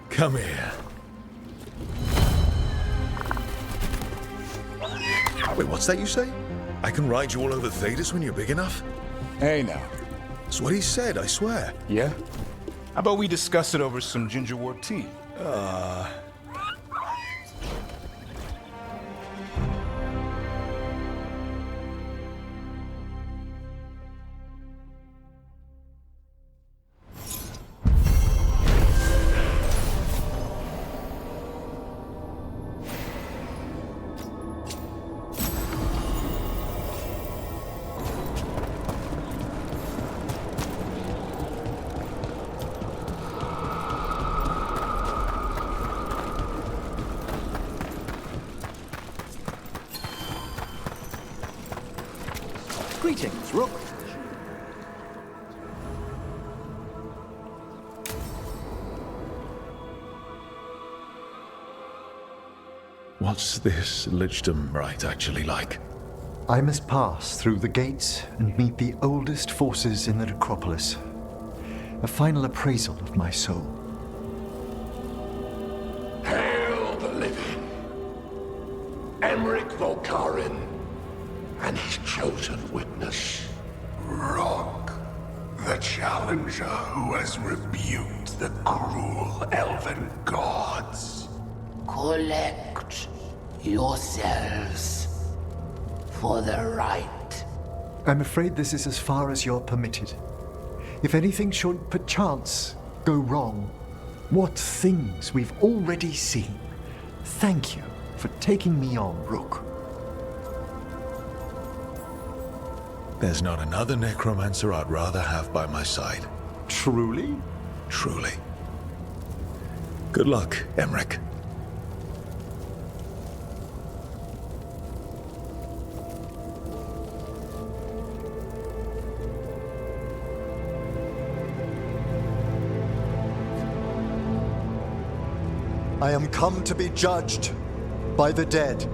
Come here. Wait, what's that you say? I can ride you all over Thedas when you're big enough? Hey, now. That's what he said, I swear. Yeah? How about we discuss it over some gingerwort tea? Greetings, Rook. What's this Lichdom rite actually like? I must pass through the gates and meet the oldest forces in the necropolis. A final appraisal of my soul. Hail the living. Emmerich Volkarin and his chosen witness, Rock, the challenger who has rebuked the cruel elven gods. Collect yourselves for the right. I'm afraid this is as far as you're permitted. If anything should perchance go wrong, what things we've already seen. Thank you for taking me on, Rook. There's not another necromancer I'd rather have by my side. Truly? Truly. Good luck, Emmerich. I am come to be judged by the dead.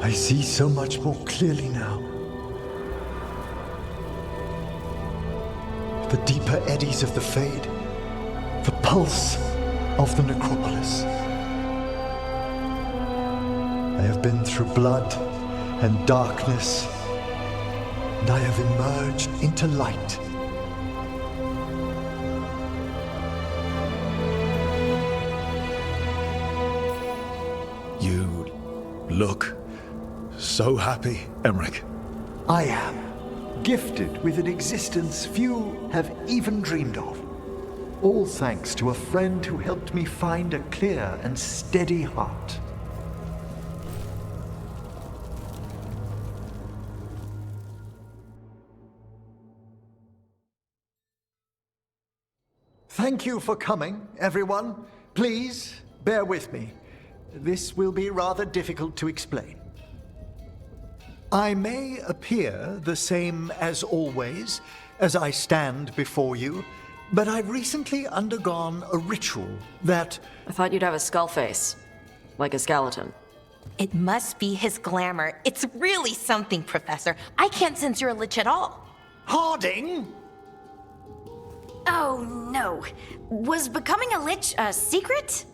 I see so much more clearly now. The deeper eddies of the Fade, the pulse of the necropolis. I have been through blood and darkness, and I have emerged into light. You look so happy, Emmerich. I am gifted with an existence few have even dreamed of. All thanks to a friend who helped me find a clear and steady heart. Thank you for coming, everyone. Please, bear with me. This will be rather difficult to explain. I may appear the same as always, as I stand before you, but I've recently undergone a ritual that... I thought you'd have a skull face, like a skeleton. It must be his glamour. It's really something, Professor. I can't sense you're a lich at all. Harding? Oh, no. Was becoming a lich a secret?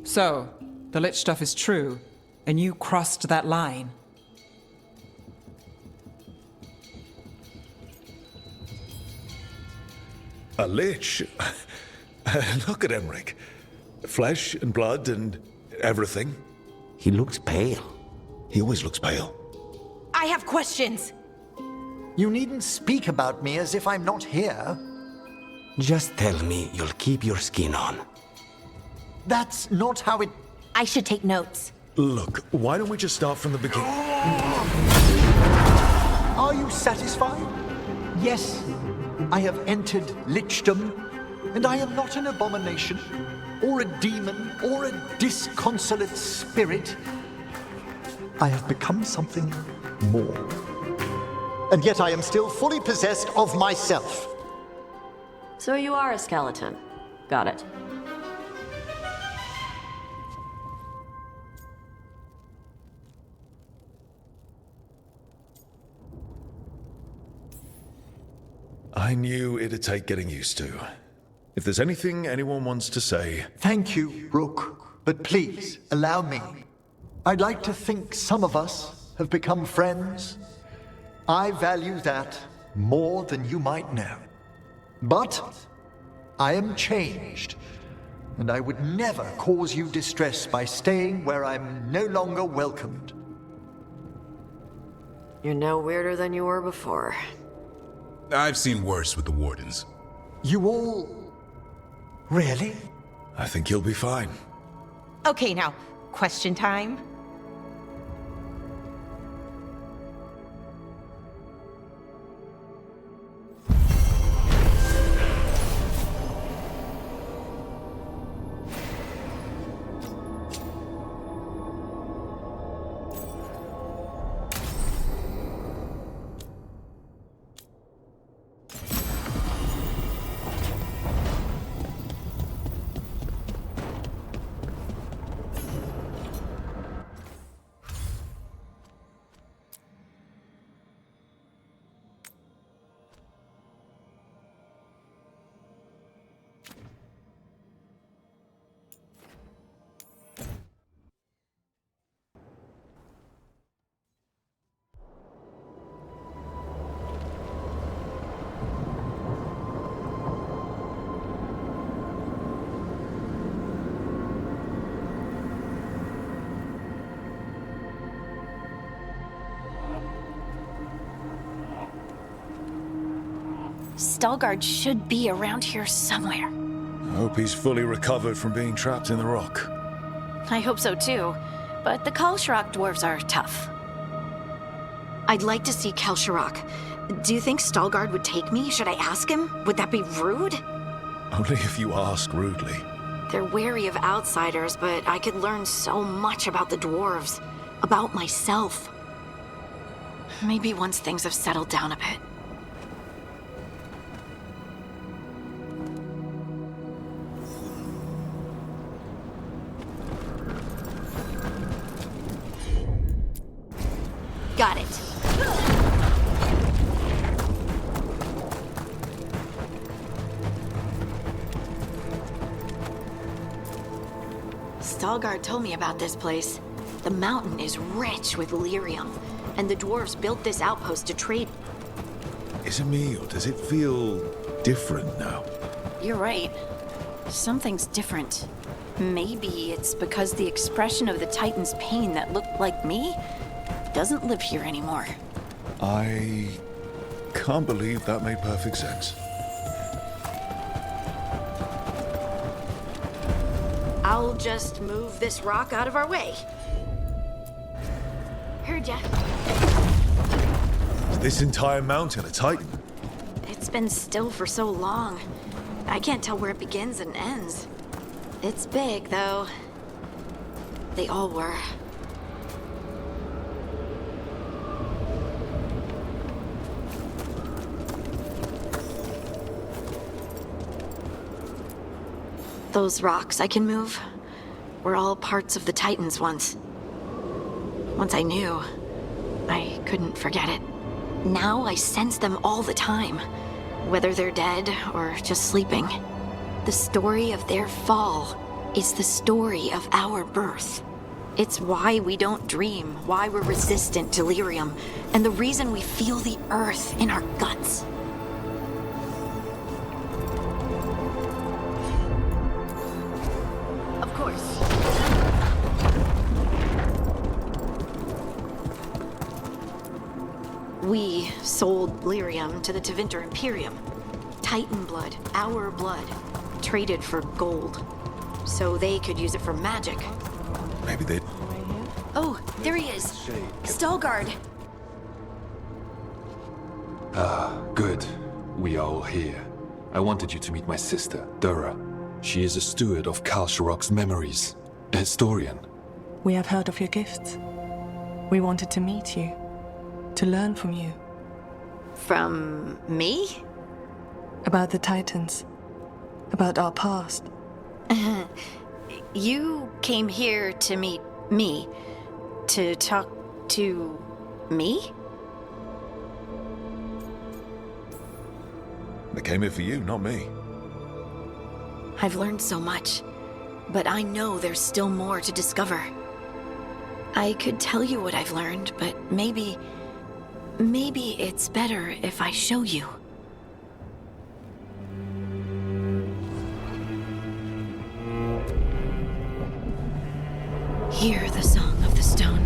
So, the lich stuff is true, and you crossed that line. A lich? Look at Emmerich. Flesh and blood and everything. He looks pale. He always looks pale. I have questions. You needn't speak about me as if I'm not here. Just tell me you'll keep your skin on. That's not how it... I should take notes. Look, why don't we just start from the beginning? Are you satisfied? Yes, I have entered lichdom, and I am not an abomination, or a demon, or a disconsolate spirit. I have become something more. And yet I am still fully possessed of myself. So you are a skeleton. Got it. I knew it'd take getting used to. If there's anything anyone wants to say... Thank you, Rook. But please, allow me. I'd like to think some of us have become friends. I value that more than you might know. But I am changed. and I would never cause you distress by staying where I'm no longer welcomed. You're no weirder than you were before. I've seen worse with the Wardens. You all... Really? I think you'll be fine. Okay, now, question time. Stalgard should be around here somewhere. I hope he's fully recovered from being trapped in the rock. I hope so too, but the Kalsharak dwarves are tough. I'd like to see Kalsharak. Do you think Stalgard would take me? Should I ask him? Would that be rude? Only if you ask rudely. They're wary of outsiders, but I could learn so much about the dwarves, about myself. Maybe once things have settled down a bit. Got it. Stalgard told me about this place. The mountain is rich with lyrium, and the dwarves built this outpost to trade. Is it me, or does it feel different now? You're right. Something's different. Maybe it's because the expression of the Titan's pain that looked like me doesn't live here anymore. I can't believe that made perfect sense. I'll just move this rock out of our way. Heard ya. Is this entire mountain a Titan? It's been still for so long. I can't tell where it begins and ends. It's big, though. They all were. Those rocks I can move were all parts of the Titans once. Once I knew, I couldn't forget it. Now I sense them all the time, whether they're dead or just sleeping. The story of their fall is the story of our birth. It's why we don't dream, why we're resistant to lyrium, and the reason we feel the earth in our guts. Of course. We sold lyrium to the Tevinter Imperium. Titan blood, our blood, traded for gold. So they could use it for magic. Maybe they... Oh, there he is. Stalgard. Ah, good. We are all here. I wanted you to meet my sister, Dura. She is a steward of Kalsharak's memories. A historian. We have heard of your gifts. We wanted to meet you. To learn from you. From me? About the Titans. About our past. You came here to meet me. To talk to me? They came here for you, not me. I've learned so much, but I know there's still more to discover. I could tell you what I've learned, but maybe it's better if I show you. Hear the song of the stone.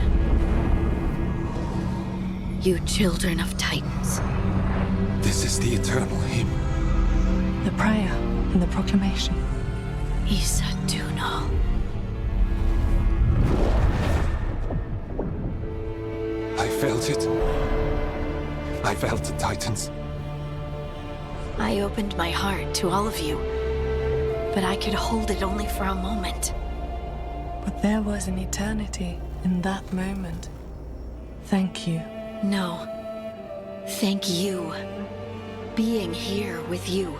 You children of Titans. This is the eternal hymn. The prayer and the proclamation. Isa Dunal. I felt it. I felt the Titans. I opened my heart to all of you, but I could hold it only for a moment. But there was an eternity in that moment. Thank you. No. Thank you. Being here with you,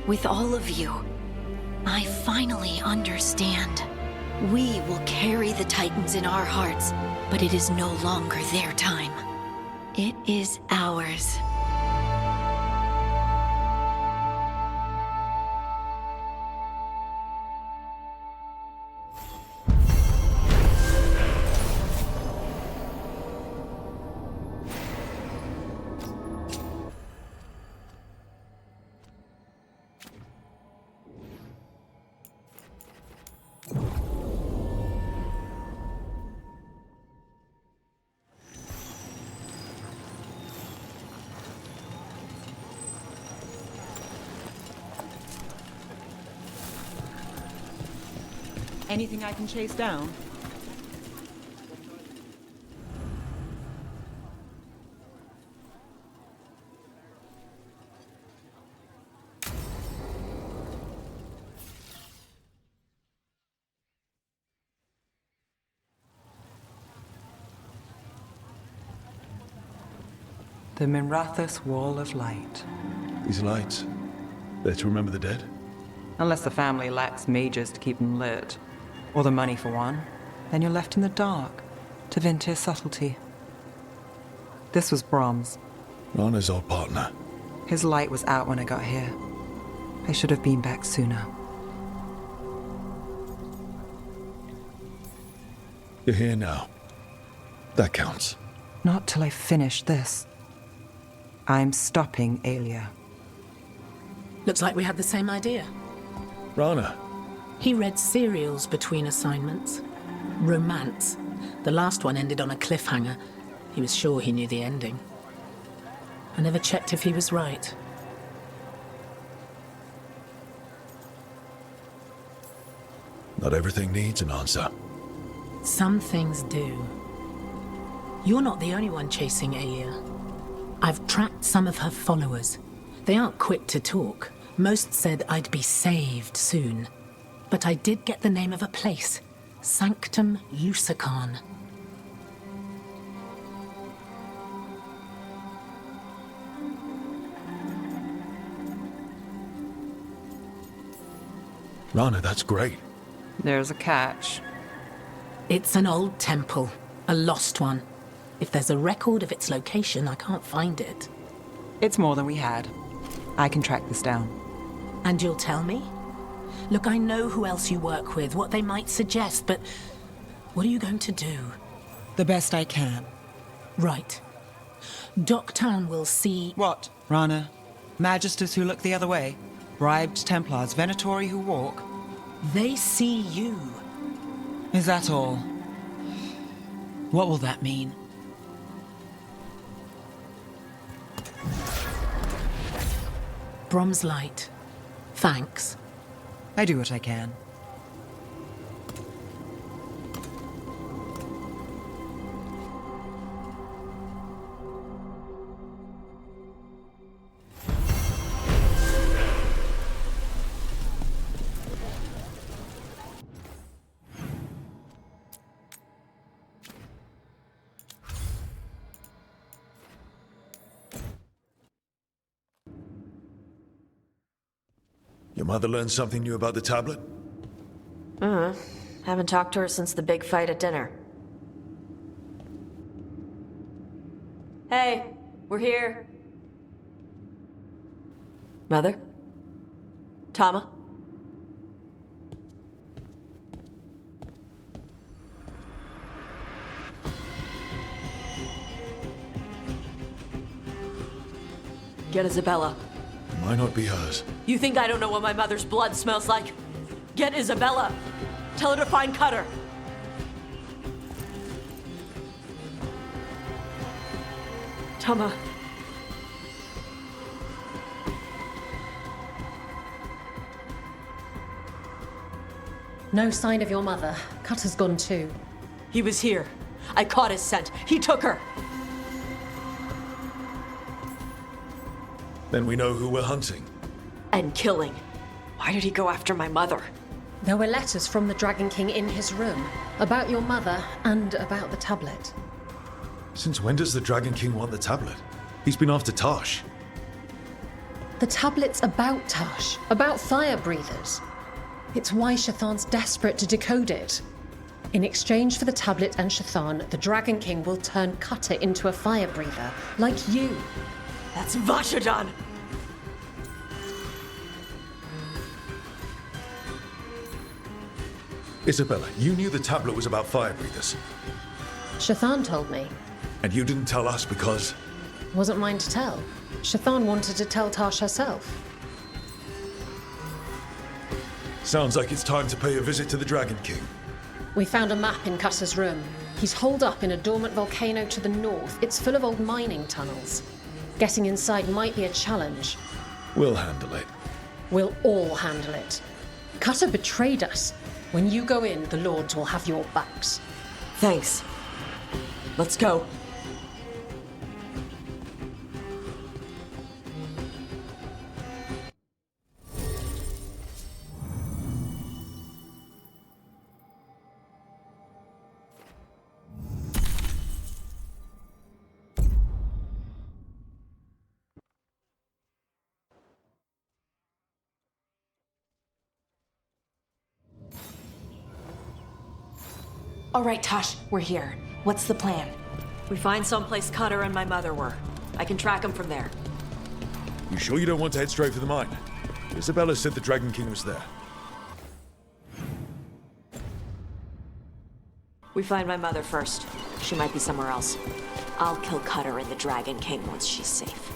with all of you, I finally understand. We will carry the Titans in our hearts, but it is no longer their time. It is ours. Anything I can chase down? The Minrathous Wall of Light. These lights, they're to remember the dead? Unless the family lacks mages to keep them lit. Or the money for one. Then you're left in the dark, to Vintir's subtlety. This was Brahms. Rana's old partner. His light was out when I got here. I should have been back sooner. You're here now. That counts. Not till I finish this. I'm stopping Aelia. Looks like we had the same idea. Rana. He read serials between assignments. Romance. The last one ended on a cliffhanger. He was sure he knew the ending. I never checked if he was right. Not everything needs an answer. Some things do. You're not the only one chasing Aelia. I've tracked some of her followers. They aren't quick to talk. Most said I'd be saved soon. But I did get the name of a place. Sanctum Lucican. Rana, that's great. There's a catch. It's an old temple. A lost one. If there's a record of its location, I can't find it. It's more than we had. I can track this down. And you'll tell me? Look, I know who else you work with, what they might suggest, but what are you going to do? The best I can. Right. Docktown will see... What, Rana? Magisters who look the other way? Bribed Templars, Venatori who walk? They see you. Is that all? What will that mean? Brom's light. Thanks. I do what I can. Your mother learned something new about the tablet? Haven't talked to her since the big fight at dinner. Hey, we're here. Mother? Tama? Get Isabella. It might not be hers. You think I don't know what my mother's blood smells like? Get Isabella. Tell her to find Cutter. Tama. No sign of your mother. Cutter's gone too. He was here. I caught his scent. He took her. Then we know who we're hunting. And killing. Why did he go after my mother? There were letters from the Dragon King in his room about your mother and about the tablet. Since when does the Dragon King want the tablet? He's been after Tosh. The tablet's about Tosh, about fire breathers. It's why Shathan's desperate to decode it. In exchange for the tablet and Shathan, the Dragon King will turn Cutter into a fire breather, like you. That's Vashadan! Isabella, you knew the tablet was about fire breathers. Shathan told me. And you didn't tell us because... Wasn't mine to tell. Shathan wanted to tell Tosh herself. Sounds like it's time to pay a visit to the Dragon King. We found a map in Cutter's room. He's holed up in a dormant volcano to the north. It's full of old mining tunnels. Getting inside might be a challenge. We'll handle it. We'll all handle it. Cutter betrayed us. When you go in, the Lords will have your backs. Thanks. Let's go. All right, Tosh, we're here. What's the plan? We find someplace Cutter and my mother were. I can track them from there. You sure you don't want to head straight for the mine? Isabella said the Dragon King was there. We find my mother first. She might be somewhere else. I'll kill Cutter and the Dragon King once she's safe.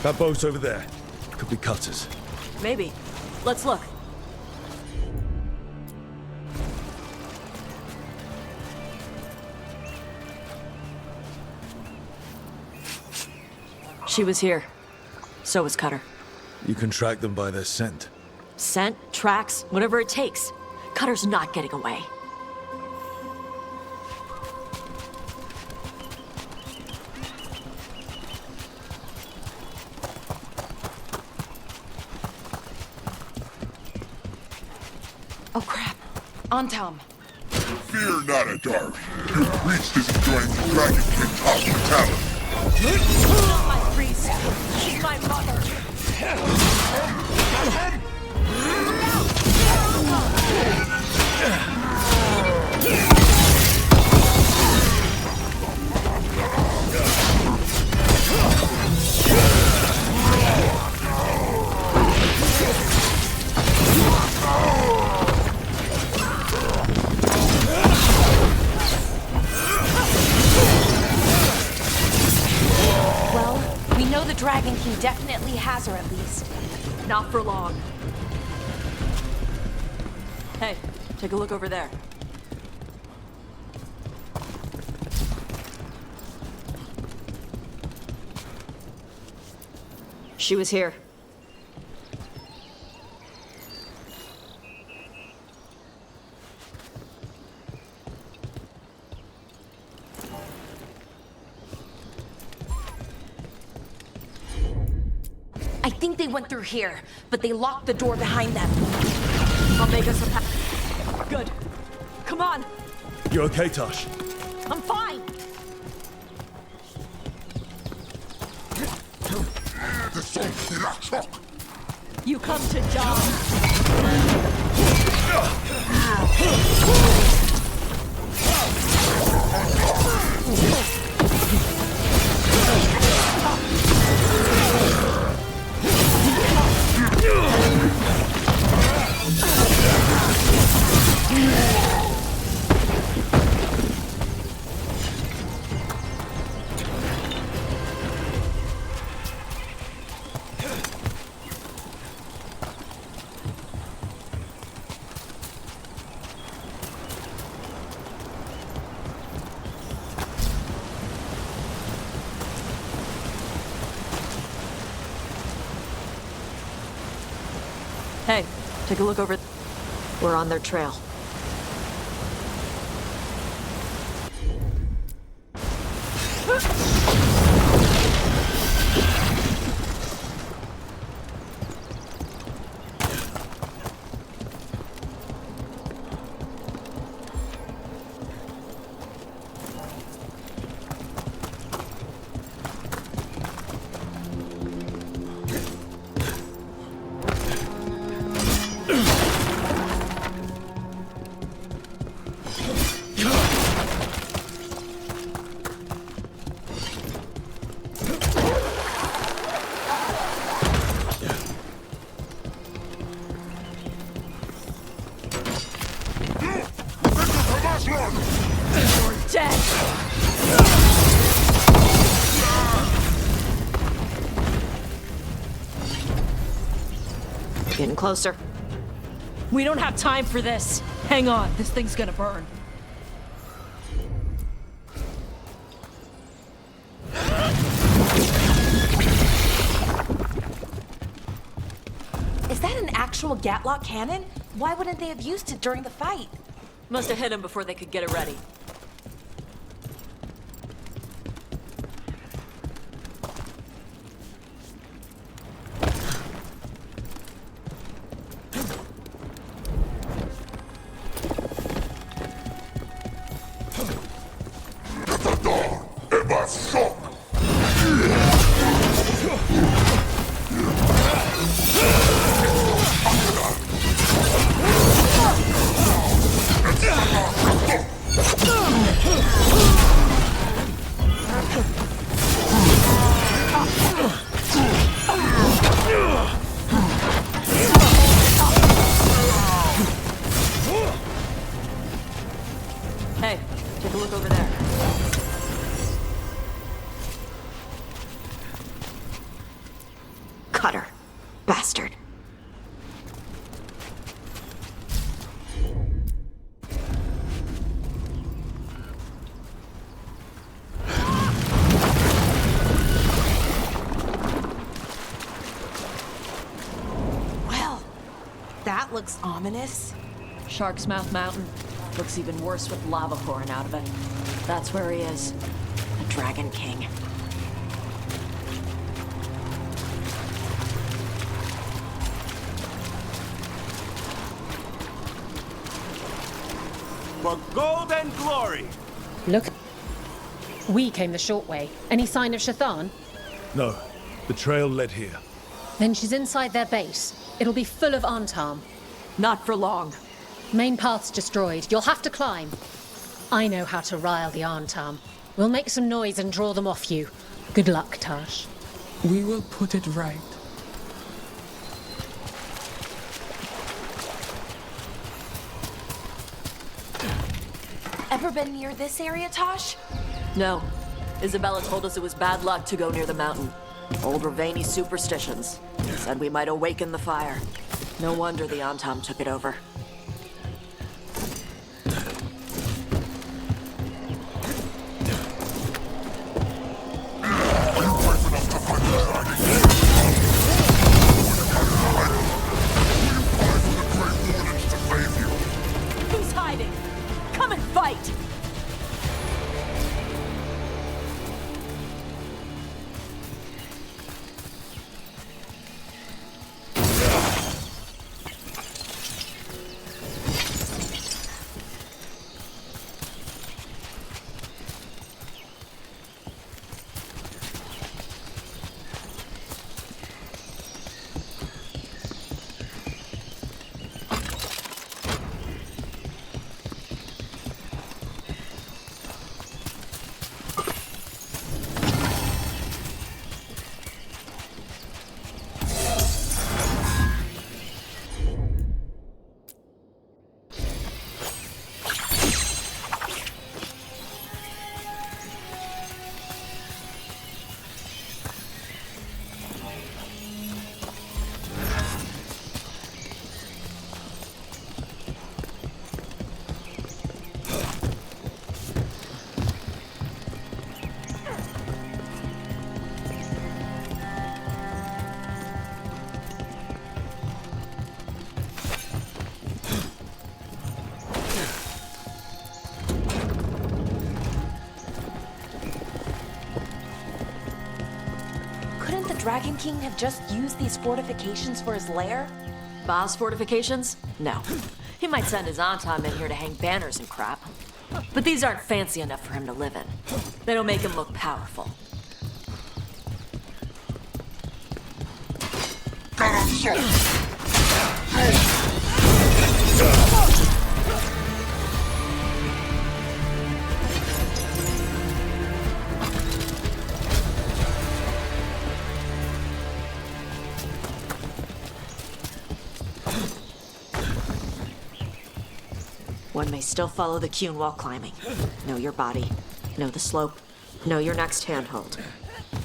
That boat's over there. Could be Cutter's. Maybe. Let's look. She was here. So was Cutter. You can track them by their scent. Scent, tracks, whatever it takes. Cutter's not getting away. Oh crap. On Tom. Fear not, Adar. Your priest is enjoying the Dragon King's hospitality. Not my priest. She's my mother. The Dragon King definitely has her, at least. Not for long. Hey, take a look over there. She was here. I think they went through here, but they locked the door behind them. I'll make us a path. Good. Come on. You okay, Tosh? I'm fine. You come to die. Hey, take a look over. We're on their trail. Getting closer. We don't have time for this. Hang on, this thing's gonna burn. Is that an actual Gatlock cannon? Why wouldn't they have used it during the fight? Must have hit him before they could get it ready. Hey, take a look over there. Cutter. Bastard. Well, that looks ominous. Shark's Mouth Mountain. Looks even worse with lava pouring out of it. That's where he is. The Dragon King. For gold and glory! Look. We came the short way. Any sign of Shathan? No, the trail led here. Then she's inside their base. It'll be full of Antam. Not for long. Main path's destroyed. You'll have to climb. I know how to rile the Antam. We'll make some noise and draw them off you. Good luck, Tash. We will put it right. Ever been near this area, Tosh? No. Isabella told us it was bad luck to go near the mountain. Old Ravani superstitions. Said we might awaken the fire. No wonder the Antam took it over. Who's hiding? Come and fight! Dragon King have just used these fortifications for his lair? Boss fortifications? No. He might send his Antam in here to hang banners and crap. But these aren't fancy enough for him to live in. They don't make him look powerful. One may still follow the Cune while climbing. Know your body. Know the slope. Know your next handhold.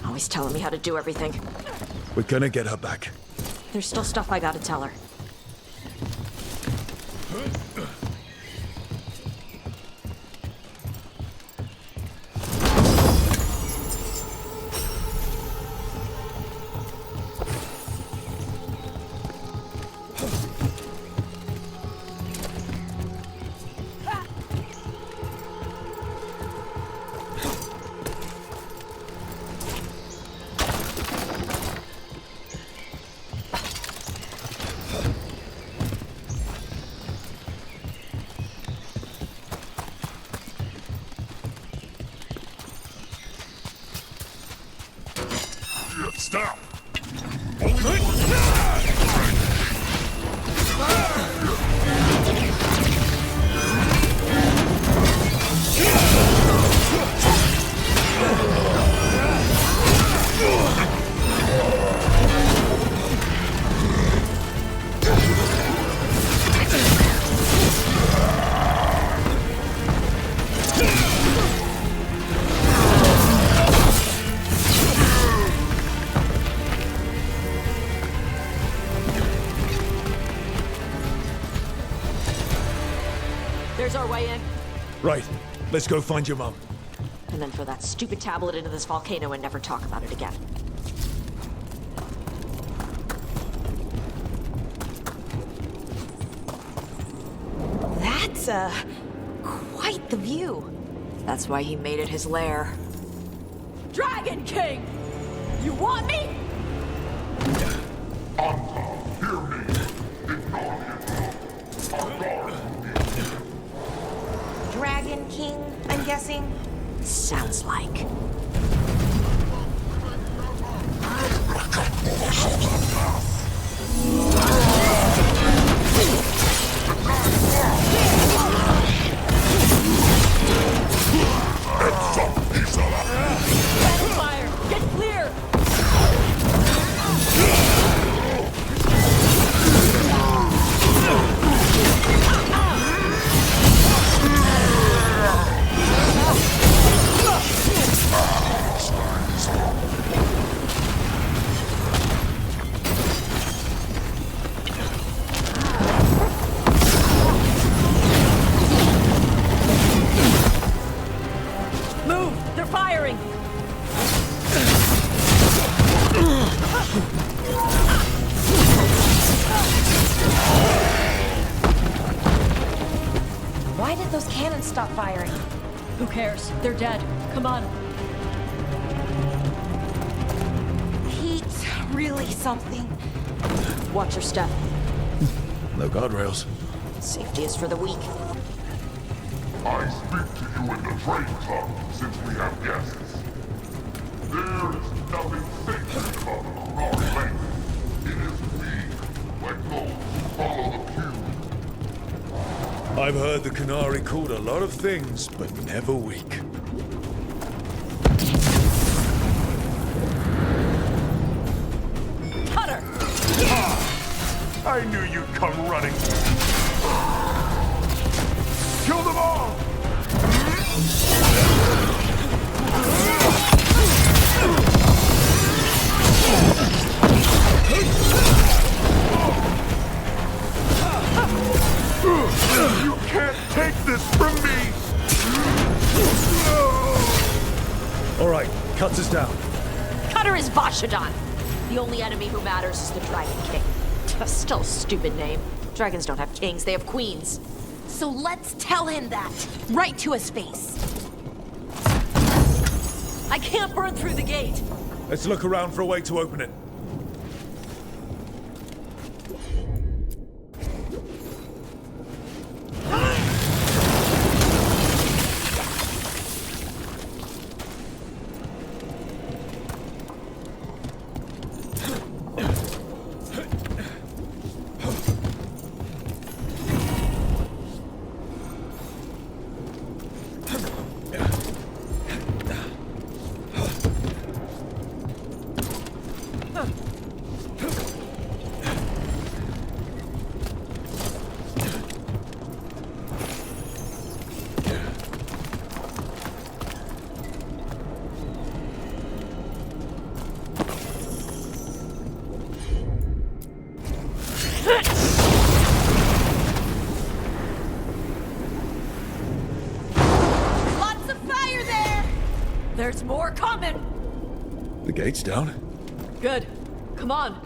Always telling me how to do everything. We're gonna get her back. There's still stuff I gotta tell her. Stop! There's our way in. Right. Let's go find your mum. And then throw that stupid tablet into this volcano and never talk about it again. That's, quite the view. That's why he made it his lair. Dragon King! You want me? Dragon King, I'm guessing? Sounds like. Fire! Get clear! Move! They're firing! Why did those cannons stop firing? Who cares? They're dead. Come on. Heat's really something. Watch your step. No guardrails. Safety is for the weak. I speak to you in the train club since we have guests. There is nothing sacred about the Qunari lake. It is weak, like those who follow the pew. I've heard the Qunari called a lot of things, but never weak. Cutter! I knew you'd come running. Kill them all! You can't take this from me! All right, cuts us down. Cutter is Vashadan. The only enemy who matters is the Dragon King. Still a stupid name. Dragons don't have kings, they have queens. So let's tell him that, right to his face. I can't burn through the gate. Let's look around for a way to open it. Lots of fire there! There's more coming! The gate's down. Good. Come on.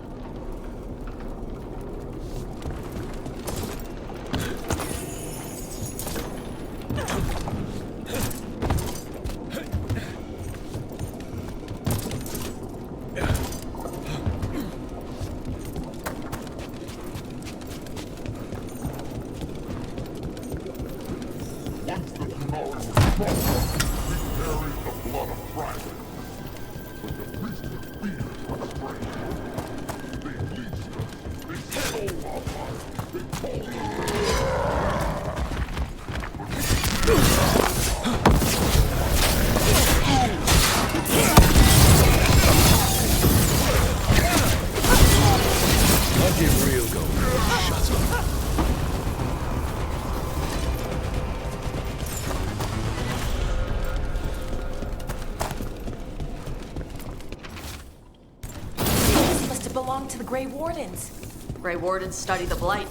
I'll give real gold. Shut up. This must have belonged to the Grey Wardens. Grey Wardens study the Blight.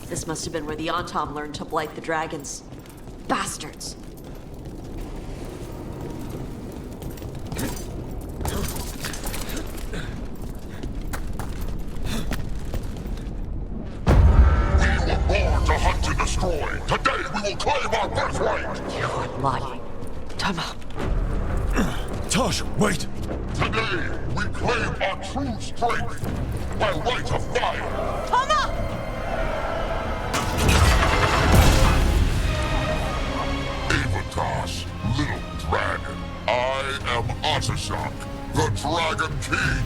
This must have been where the Antom learned to blight the dragons. Bastards! Born to hunt and destroy. Today we will claim our birthright. You are lying. Time up. Tosh, wait! Today we claim our true strength by right of fire. Come up! Avatos, little dragon. I am Atashok, the Dragon King.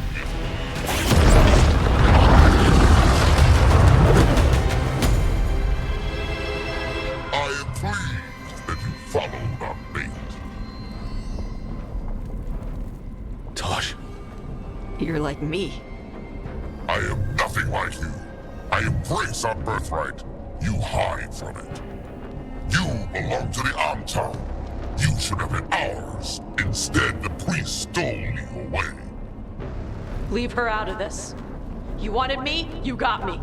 I am pleased that you followed our bait. Tosh. You're like me. I am nothing like you. I embrace our birthright. You hide from it. You belong to the Antom. You should have been ours. Instead, the priest stole you away. Leave her out of this. You wanted me, you got me.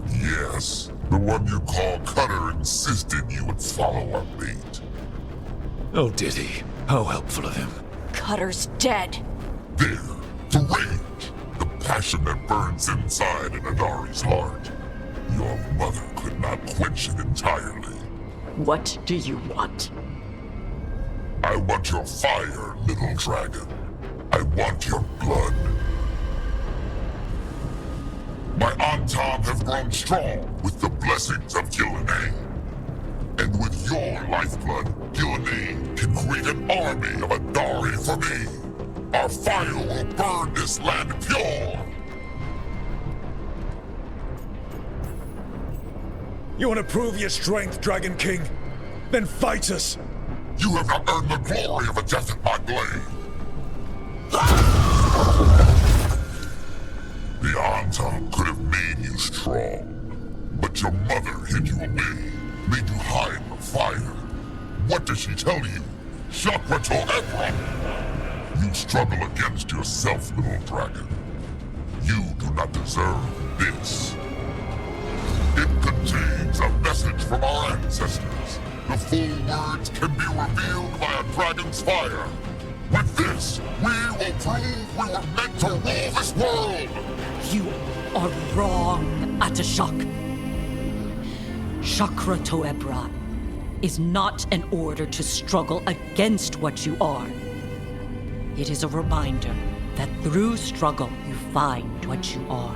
Yes, the one you call Cutter insisted you would follow our bait. Oh, did he? How helpful of him. Cutter's dead. There, the rage, the passion that burns inside an Adari's heart. Your mother could not quench it entirely. What do you want? I want your fire, little dragon. I want your blood. My Antom have grown strong with the blessings of Gillenane. And with your lifeblood, Gillenane can create an army of Adari for me. Our fire will burn this land pure. You want to prove your strength, Dragon King? Then fight us! You have not earned the glory of a death at my blade. The Antom could have made you strong, but your mother hid you away, made you hide the fire. What does she tell you? Chakra to Ebra! You struggle against yourself, little dragon. You do not deserve this. It contains a message from our ancestors. The full words can be revealed by a dragon's fire. With this, we will prove we were meant to rule this world! You are wrong, Atashok. Chakra to Ebra is not an order to struggle against what you are. It is a reminder that through struggle you find what you are.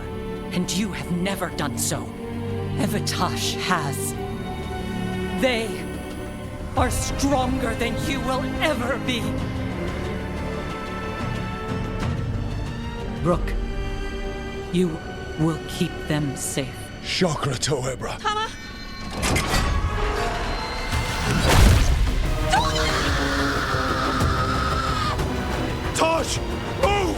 And you have never done so. Evitash has. They are stronger than you will ever be. Rook, you will keep them safe. Chakra Toebra. Tama! Tosh! Move!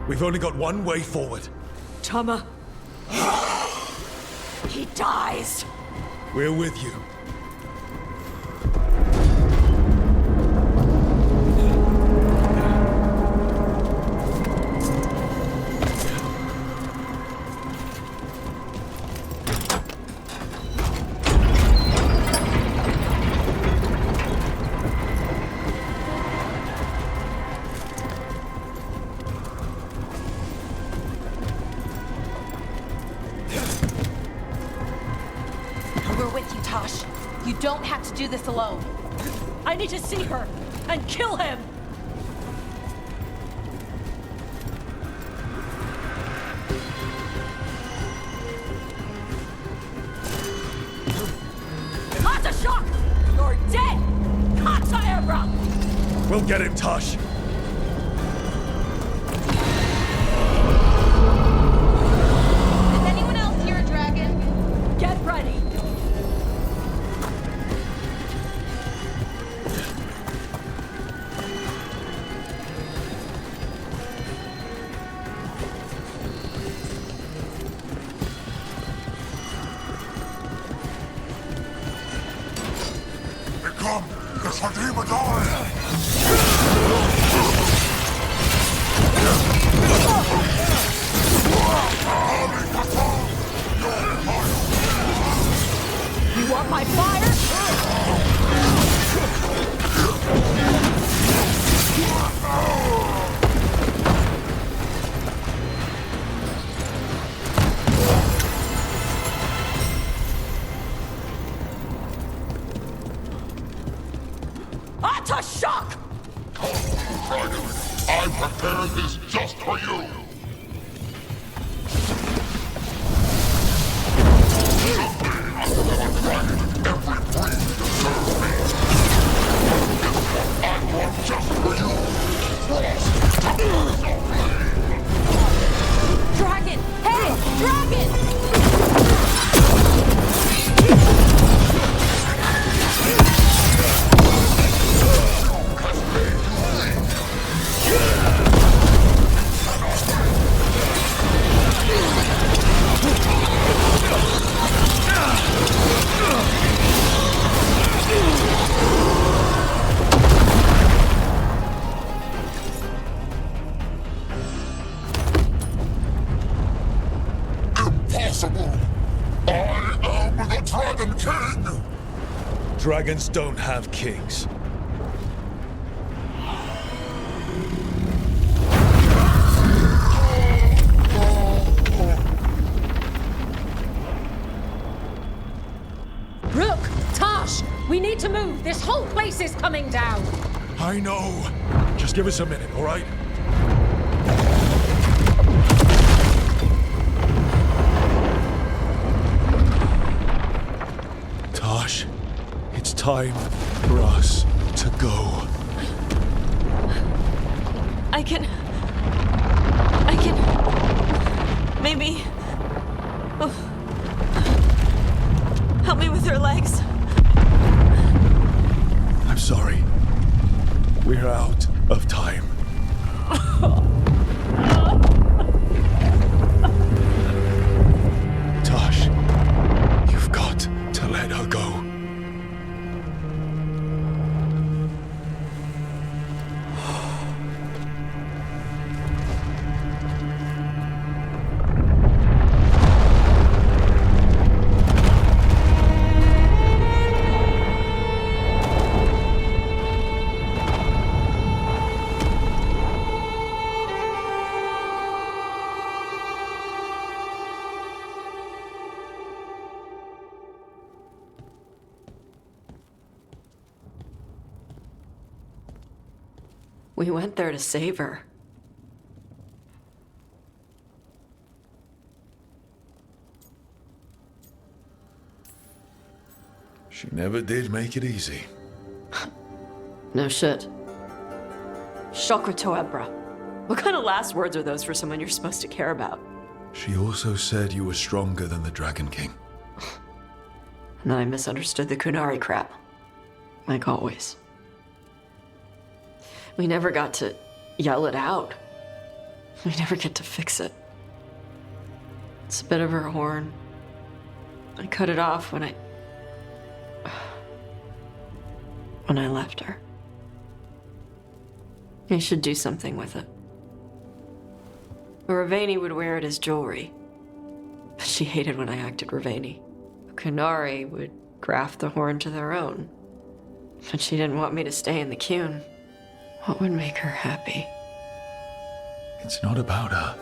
We've only got one way forward. Tama. He dies. We're with you. We're with you, Tosh. You don't have to do this alone. I need to see her and kill him! Kata Shock! You're dead! Kata Ebra! We'll get him, Tosh. Is anyone else here a dragon? Get ready! Become the Shadima die! You want my fire? Ata Shock! Dragon, I prepared this just for you! Dragon! Hey! Dragon! Impossible! I am the Dragon King! Dragons don't have kings. Rook! Tosh! We need to move! This whole place is coming down! I know. Just give us a minute, all right? Tosh, it's time for us to go. I can... Maybe... Oh. Help me with her legs. I'm sorry. We're out of time. Tosh, you've got to let her go. We went there to save her. She never did make it easy. No shit. Chakra Toebra. What kind of last words are those for someone you're supposed to care about? She also said you were stronger than the Dragon King. And then I misunderstood the Kunari crap. Like always. We never got to yell it out. We never get to fix it. It's a bit of her horn. I cut it off when I left her. I should do something with it. Ravani would wear it as jewelry, but she hated when I acted Ravani. Kunari would graft the horn to their own, but she didn't want me to stay in the Qun. What would make her happy? It's not about her.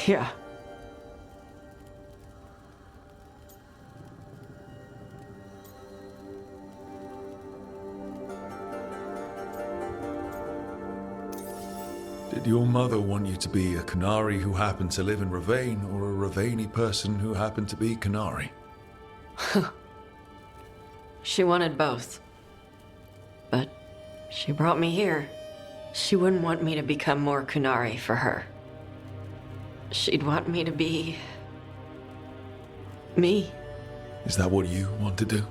Yeah. Did your mother want you to be a Kunari who happened to live in Ravane, or a Ravani person who happened to be Kunari? She wanted both. But she brought me here. She wouldn't want me to become more Kunari for her. She'd want me to be... me. Is that what you want to do?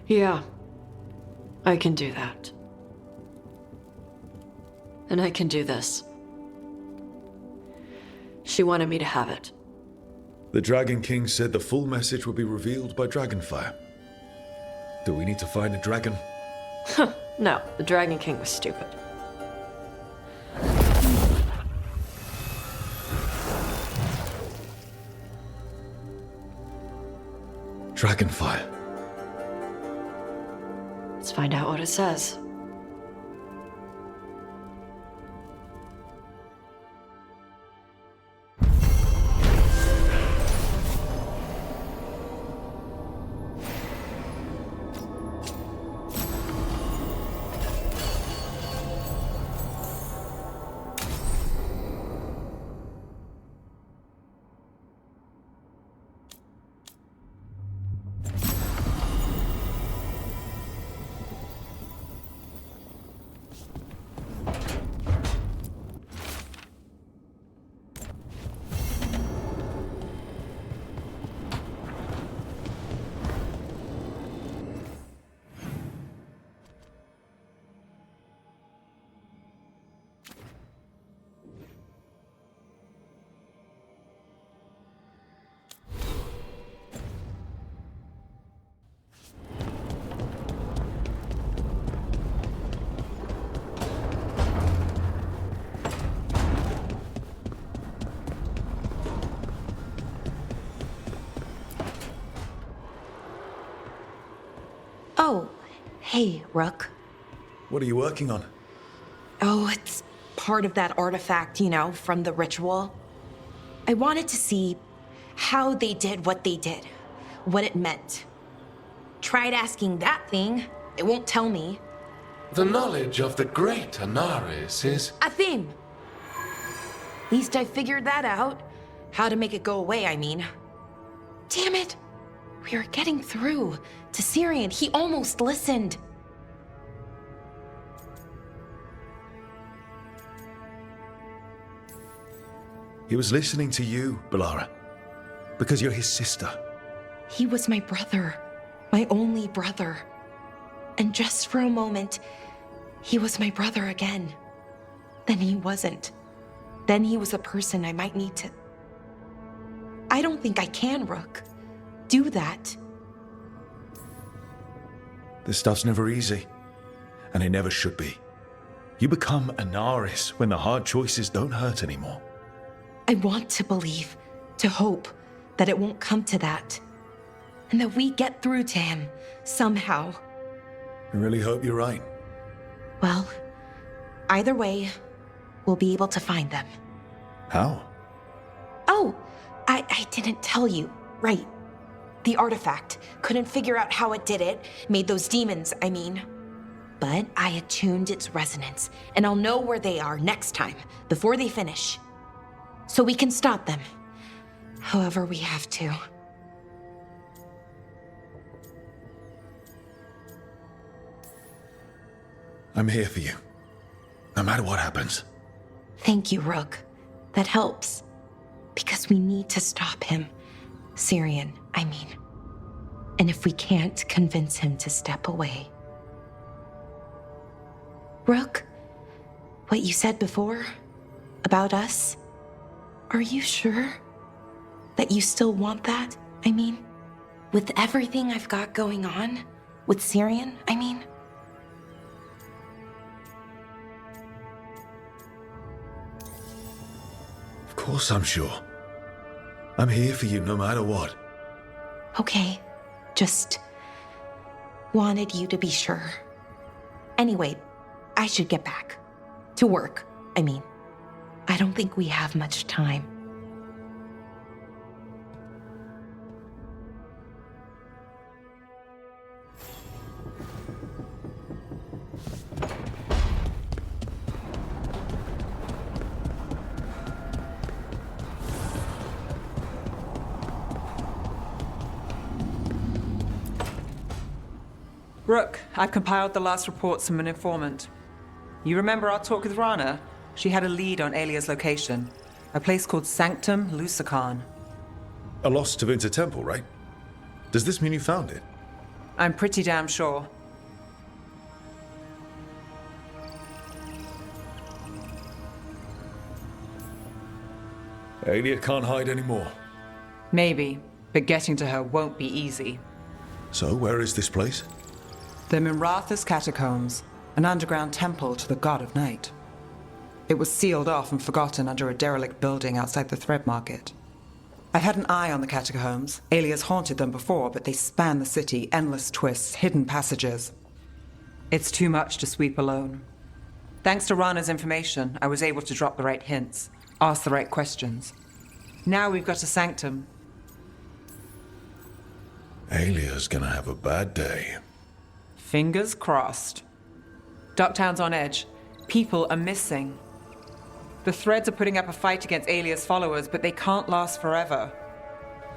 Yeah. I can do that. And I can do this. She wanted me to have it. The Dragon King said the full message would be revealed by Dragonfire. Do we need to find a dragon? No, the Dragon King was stupid. Dragonfire. Let's find out what it says. Oh, hey, Rook. What are you working on? Oh, it's part of that artifact, you know, from the ritual. I wanted to see how they did what they did, what it meant. Tried asking that thing, it won't tell me. The knowledge of the great Anaris is... A thing! At least I figured that out. How to make it go away, I mean. Damn it! We were getting through to Syrian. He almost listened. He was listening to you, Balara. Because you're his sister. He was my brother. My only brother. And just for a moment, he was my brother again. Then he wasn't. Then he was a person I might need to... I don't think I can, Rook. Do that. This stuff's never easy. And it never should be. You become Anaris when the hard choices don't hurt anymore. I want to believe, to hope, that it won't come to that. And that we get through to him, somehow. I really hope you're right. Well, either way, we'll be able to find them. How? Oh, I didn't tell you. Right. the artifact. Couldn't figure out how it did it. Made those demons, I mean. But I attuned its resonance, and I'll know where they are next time, before they finish. So we can stop them. However we have to. I'm here for you. No matter what happens. Thank you, Rook. That helps. Because we need to stop him. Syrian, I mean. And if we can't convince him to step away. Rook, what you said before about us, are you sure that you still want that? I mean, with everything I've got going on, with Syrian, I mean. Of course I'm sure. I'm here for you no matter what. Okay, just wanted you to be sure. Anyway, I should get back. To work, I mean. I don't think we have much time. Rook, I've compiled the last reports from an informant. You remember our talk with Rana? She had a lead on Alia's location. A place called Sanctum Lucican. A lost to Vinter Temple, right? Does this mean you found it? I'm pretty damn sure. Alia can't hide anymore. Maybe, but getting to her won't be easy. So, where is this place? The Mirathas Catacombs, an underground temple to the god of night. It was sealed off and forgotten under a derelict building outside the Thread Market. I've had an eye on the catacombs. Alia's haunted them before, but they span the city, endless twists, hidden passages. It's too much to sweep alone. Thanks to Rana's information, I was able to drop the right hints, ask the right questions. Now we've got a sanctum. Alia's gonna have a bad day. Fingers crossed. Ducktown's on edge. People are missing. The Threads are putting up a fight against Alia's followers, but they can't last forever.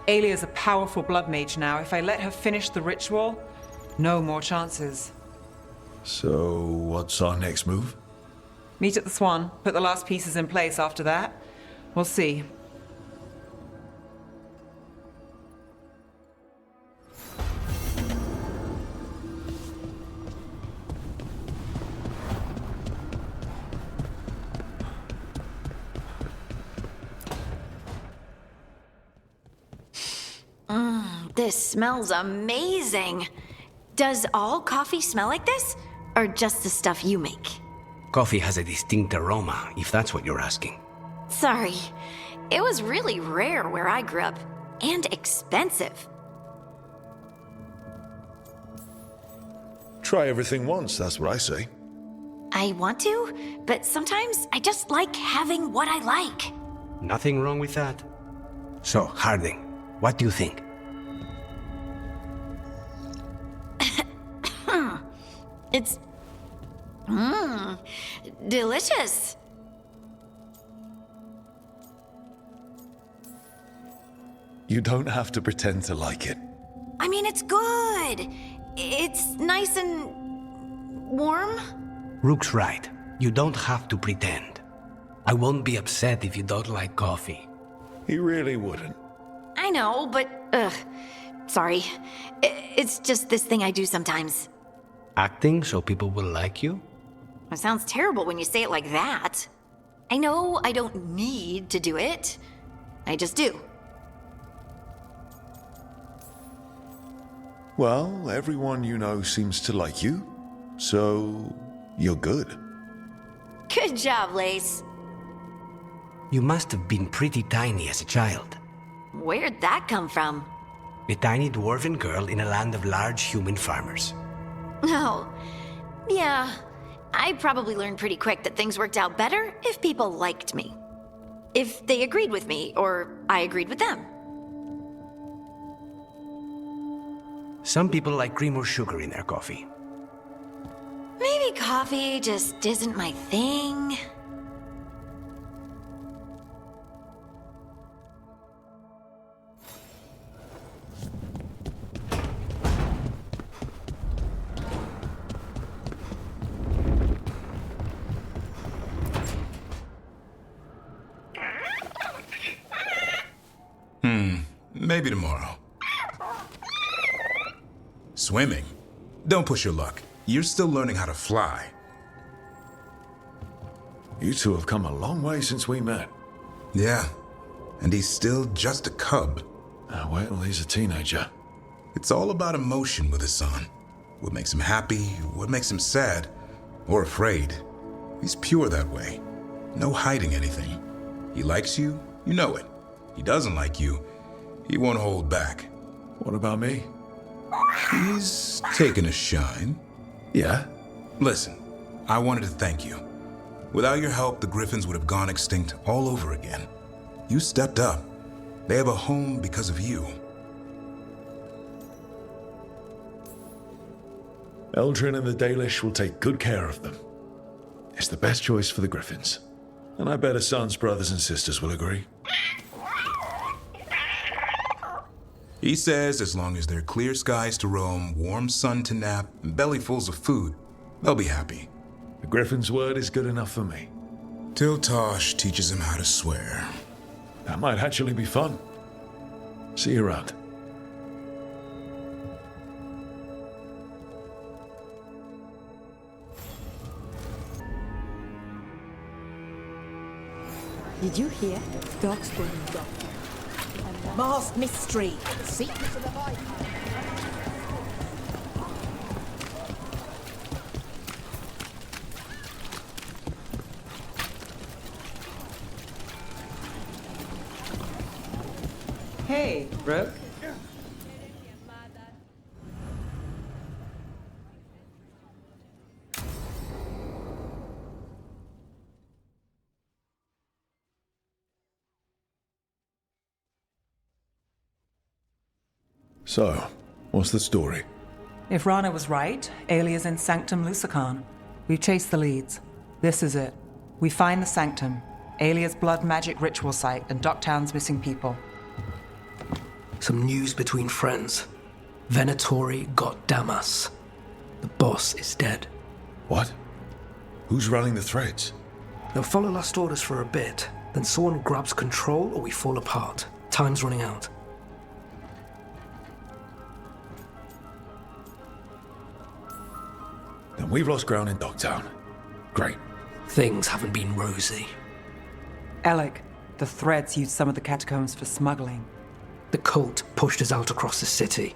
Alia's a powerful blood mage now. If I let her finish the ritual, no more chances. So, what's our next move? Meet at the Swan, put the last pieces in place after that. We'll see. This smells amazing. Does all coffee smell like this? Or just the stuff you make? Coffee has a distinct aroma, if that's what you're asking. Sorry. It was really rare where I grew up. And expensive. Try everything once, that's what I say. I want to, but sometimes I just like having what I like. Nothing wrong with that. So, Harding, what do you think? It's... delicious. You don't have to pretend to like it. I mean, it's good. It's nice and... warm? Rook's right. You don't have to pretend. I won't be upset if you don't like coffee. He really wouldn't. I know, but... sorry. It's just this thing I do sometimes. Acting so people will like you? It sounds terrible when you say it like that. I know I don't need to do it. I just do. Well, everyone you know seems to like you, so you're good. Good job, Lace. You must have been pretty tiny as a child. Where'd that come from? A tiny dwarven girl in a land of large human farmers. Oh, yeah. I probably learned pretty quick that things worked out better if people liked me. If they agreed with me, or I agreed with them. Some people like cream or sugar in their coffee. Maybe coffee just isn't my thing. Maybe tomorrow. Swimming? Don't push your luck. You're still learning how to fly. You two have come a long way since we met. Yeah, and he's still just a cub. Wait till he's a teenager. It's all about emotion with his son. What makes him happy, what makes him sad, or afraid. He's pure that way. No hiding anything. He likes you, you know it. He doesn't like you, he won't hold back. What about me? He's taken a shine. Yeah? Listen, I wanted to thank you. Without your help, the Griffins would have gone extinct all over again. You stepped up. They have a home because of you. Eldrin and the Dalish will take good care of them. It's the best choice for the Griffins. And I bet Hassan's brothers and sisters will agree. He says as long as there are clear skies to roam, warm sun to nap, and bellyfuls of food, they'll be happy. The Griffin's word is good enough for me. Till Tosh teaches him how to swear. That might actually be fun. See you around. Did you hear? Dogs burning dog. Masked mystery. Secrets of the Viking. Hey, Brooke. So, what's the story? If Rana was right, Alia's in Sanctum Lucican. We've chased the leads. This is it. We find the Sanctum, Alia's blood magic ritual site, and Docktown's missing people. Some news between friends. Venatori got Damas. The boss is dead. What? Who's running the threads? They'll follow last orders for a bit, then someone grabs control or we fall apart. Time's running out. Then we've lost ground in Docktown. Great. Things haven't been rosy. Alec, the threads used some of the catacombs for smuggling. The cult pushed us out across the city,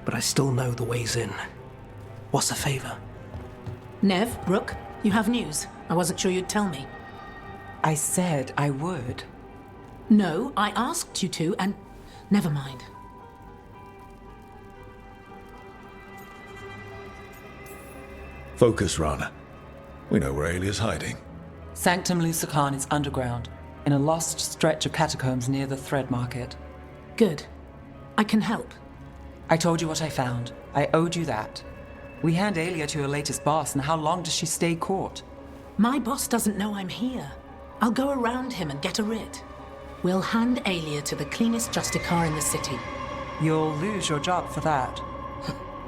but I still know the ways in. What's the favor? Nev, Brooke, you have news. I wasn't sure you'd tell me. I said I would. No, I asked you to, and never mind. Focus, Rana. We know where Alia's hiding. Sanctum Lucican is underground, in a lost stretch of catacombs near the Thread Market. Good. I can help. I told you what I found. I owed you that. We hand Alia to her latest boss, and how long does she stay caught? My boss doesn't know I'm here. I'll go around him and get a writ. We'll hand Alia to the cleanest Justicar in the city. You'll lose your job for that.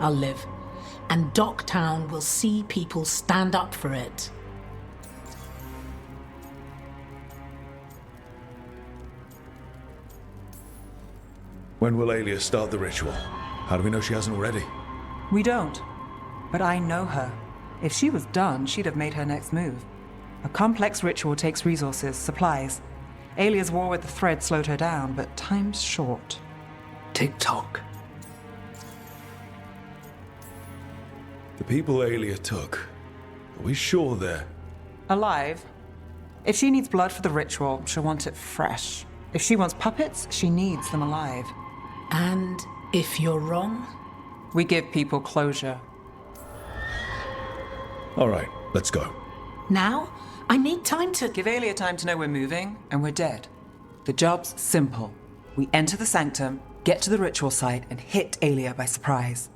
I'll live. And Docktown will see people stand up for it. When will Alia start the ritual? How do we know she hasn't already? We don't. But I know her. If she was done, she'd have made her next move. A complex ritual takes resources, supplies. Alia's war with the Thread slowed her down, but time's short. Tick-tock. The people Alia took, are we sure they're... Alive. If she needs blood for the ritual, she'll want it fresh. If she wants puppets, she needs them alive. And if you're wrong? We give people closure. All right, let's go. Now? I need time to... Give Alia time to know we're moving, and we're dead. The job's simple. We enter the Sanctum, get to the ritual site, and hit Alia by surprise.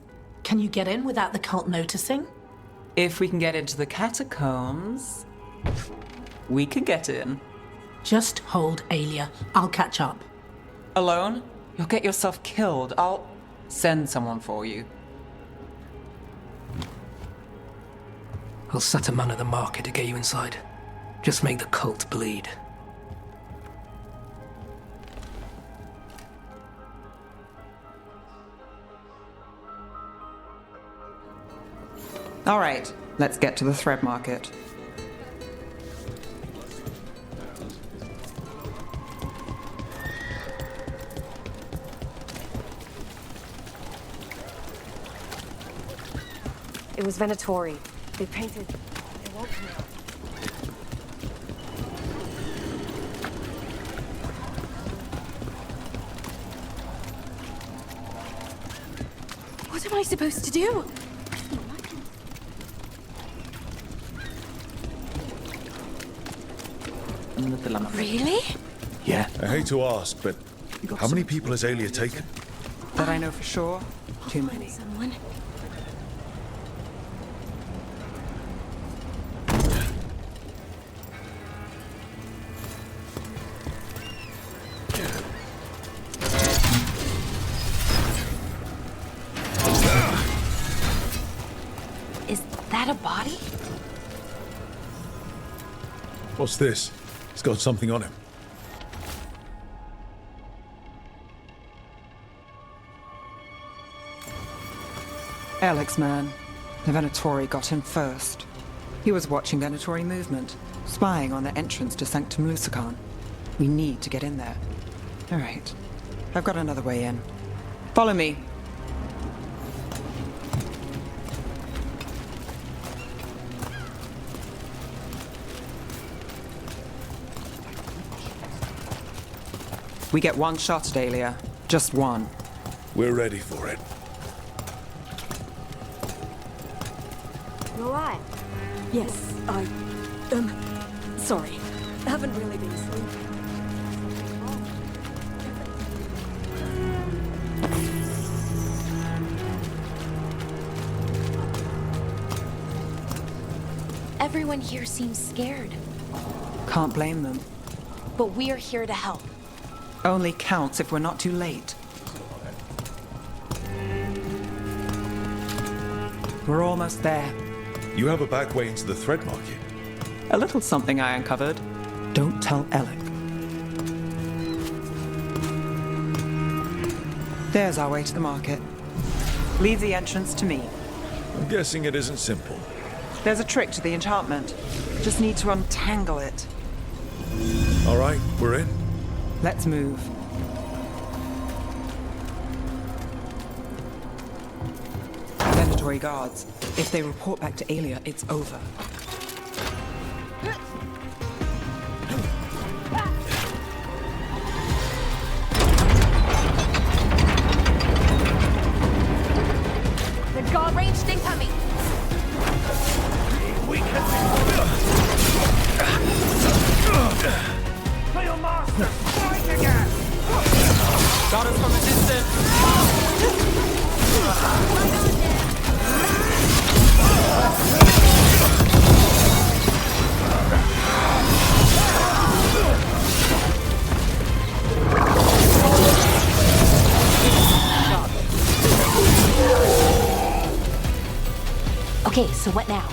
Can you get in without the cult noticing? If we can get into the catacombs, we can get in. Just hold, Aelia. I'll catch up. Alone? You'll get yourself killed. I'll send someone for you. I'll set a man at the market to get you inside. Just make the cult bleed. All right, let's get to the thread market. It was Venatori. They painted... They woke me up. What am I supposed to do? Really? Yeah. I hate to ask, but how many people has Aelia taken? That I know for sure, too many. Someone. Is that a body? What's this? He's got something on him. Alex, man. The Venatori got him first. He was watching Venatori movement, spying on the entrance to Sanctum Lusican. We need to get in there. All right. I've got another way in. Follow me. We get one shot at Aelia. Just one. We're ready for it. You alright? Yes, sorry. Haven't really been sleeping. Everyone here seems scared, Can't blame them. but we're here to help. Only counts if we're not too late. We're almost there. You have a back way into the thread market. A little something I uncovered. Don't tell Alec. There's our way to the market. Leave the entrance to me. I'm guessing it isn't simple. There's a trick to the enchantment. Just need to untangle it. All right, we're in. Let's move. Venatori guards. If they report back to Aelia, it's over. The guard ranged incoming! For your master, fight again! Got us from a distance! Okay, so what now?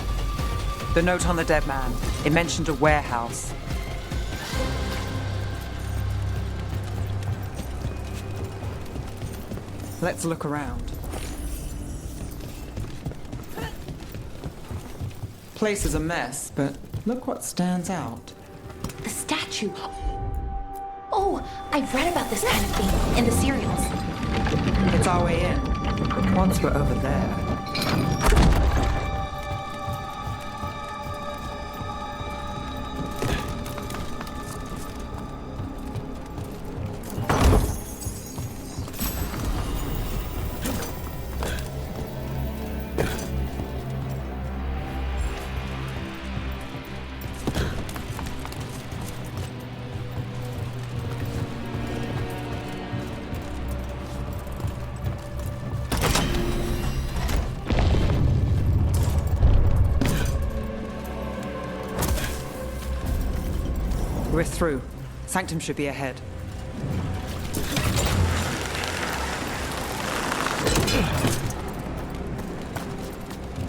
The note on the dead man. It mentioned a warehouse. Let's look around. Place is a mess, but look what stands out. The statue. Oh, I've read about this kind of thing in the serials. It's our way in. Once we're over there. We're through. Sanctum should be ahead.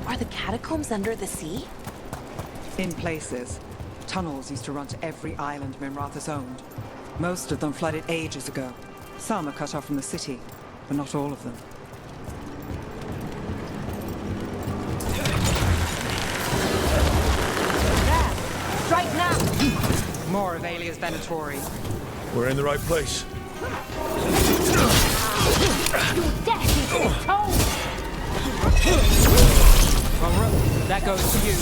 Are the catacombs under the sea? In places. Tunnels used to run to every island Minrathous owned. Most of them flooded ages ago. Some are cut off from the city, but not all of them. Right now! More of Alia's Venatori. We're in the right place. Your death is foretold! Well, that goes to you.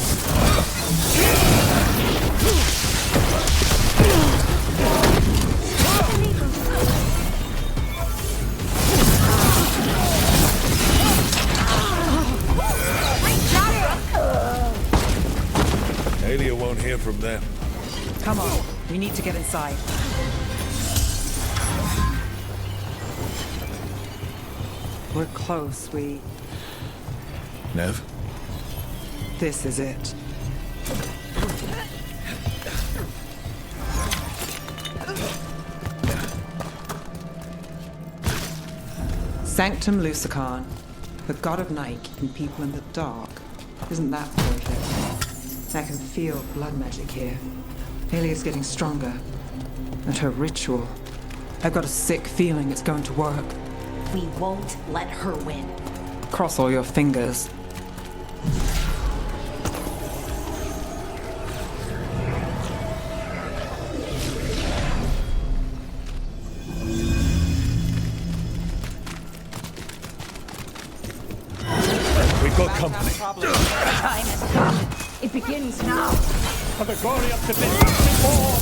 Alia won't hear from them. Come on, we need to get inside. We're close, Nev? This is it. Sanctum Lucican, the god of night keeping people in the dark. Isn't that perfect? I can feel blood magic here. Alia's getting stronger. And her ritual. I've got a sick feeling it's going to work. We won't let her win. Cross all your fingers. We've got company. Time has come. It begins now. For the glory of divinity born!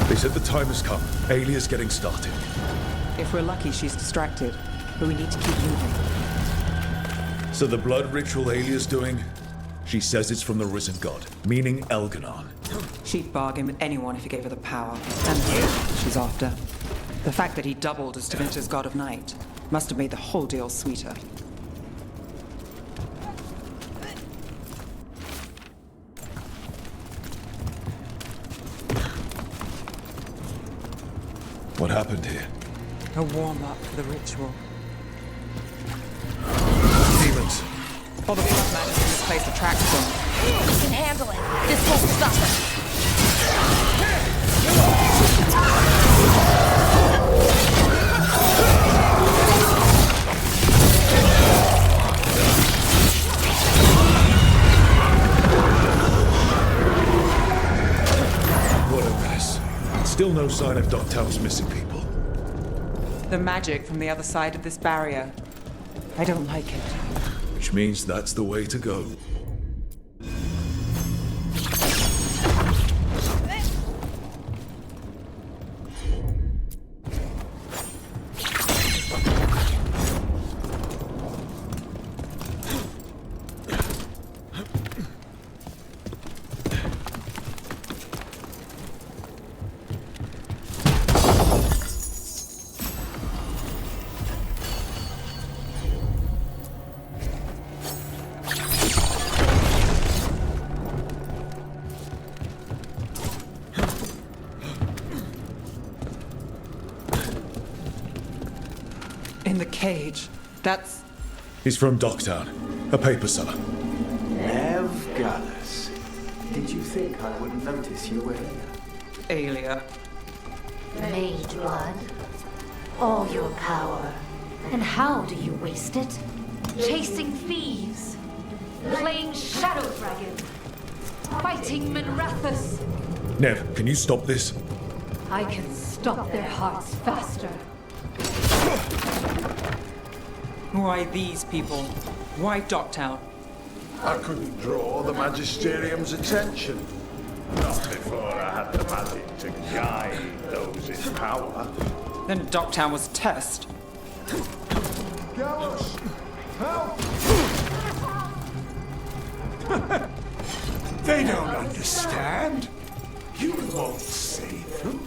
They said the time has come. Alia's getting started. If we're lucky, she's distracted. But we need to keep moving. So the blood ritual Alia's doing, she says it's from the risen god, meaning Elganon. She'd bargain with anyone if he gave her the power. And she's after. The fact that he doubled as Divinity's god of night must have made the whole deal sweeter. What happened here? A warm-up for the ritual. Demons. All the blood magic in this place attracts them. We can handle it. This won't stop us. What a mess. Still no sign of Dogtown's missing people. The magic from the other side of this barrier. I don't like it. Which means that's the way to go. In the cage. That's... He's from Dogtown, a paper seller. Nev Gallus. Did you think I wouldn't notice you were here? Alia. Mage blood. All your power. And how do you waste it? Chasing thieves. Playing Shadow Dragon. Fighting Minrathous. Nev, can you stop this? I can stop their hearts faster. Why these people? Why Dogtown? I couldn't draw the Magisterium's attention. Not before I had the magic to guide those in power. Then Dogtown was a test. Gallus! Help! They don't understand. You won't save them.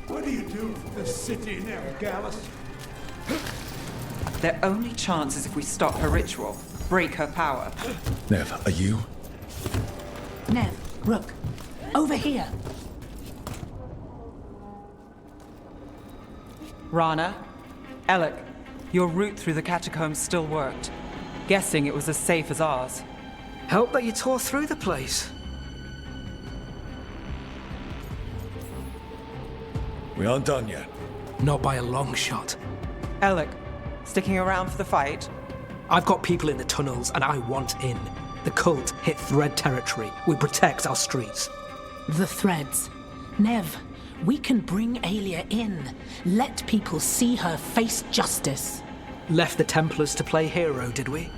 What do you do for the city, Nev Gallus? their only chance is if we stop her ritual, break her power. Nev, are you? Nev, Rook, over here. Rana, Alec, your route through the catacombs still worked. Guessing it was as safe as ours. Help that you tore through the place. We aren't done yet. Not by a long shot. Alec, sticking around for the fight? I've got people in the tunnels and I want in. The cult hit Thread territory. We protect our streets. The threads. Nev, we can bring Aelia in. Let people see her face justice. Left the Templars to play hero, did we?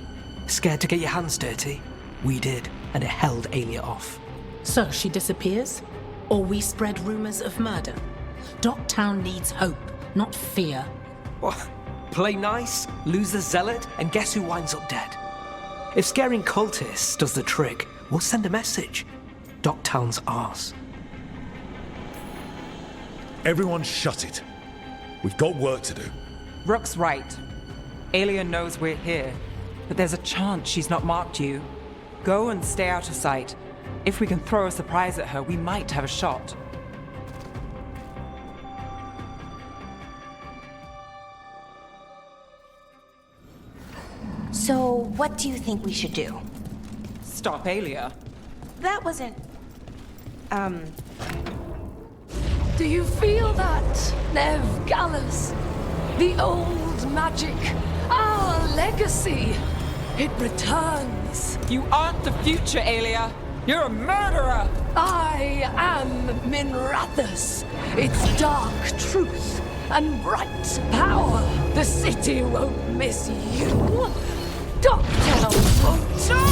Scared to get your hands dirty? We did, and it held Aelia off. So she disappears? Or we spread rumors of murder? Docktown needs hope, not fear. What? Play nice, lose the zealot, and guess who winds up dead? If scaring cultists does the trick, we'll send a message. Docktown's ours. Everyone shut it. We've got work to do. Rook's right. Aelia knows we're here, but there's a chance she's not marked you. Go and stay out of sight. If we can throw a surprise at her, we might have a shot. So, what do you think we should do? Stop Aelia. That wasn't... Do you feel that, Nev Gallus? The old magic, our legacy. It returns. You aren't the future, Aelia. You're a murderer. I am Minrathus. It's dark truth and bright power. The city won't miss you. Docktown won't too.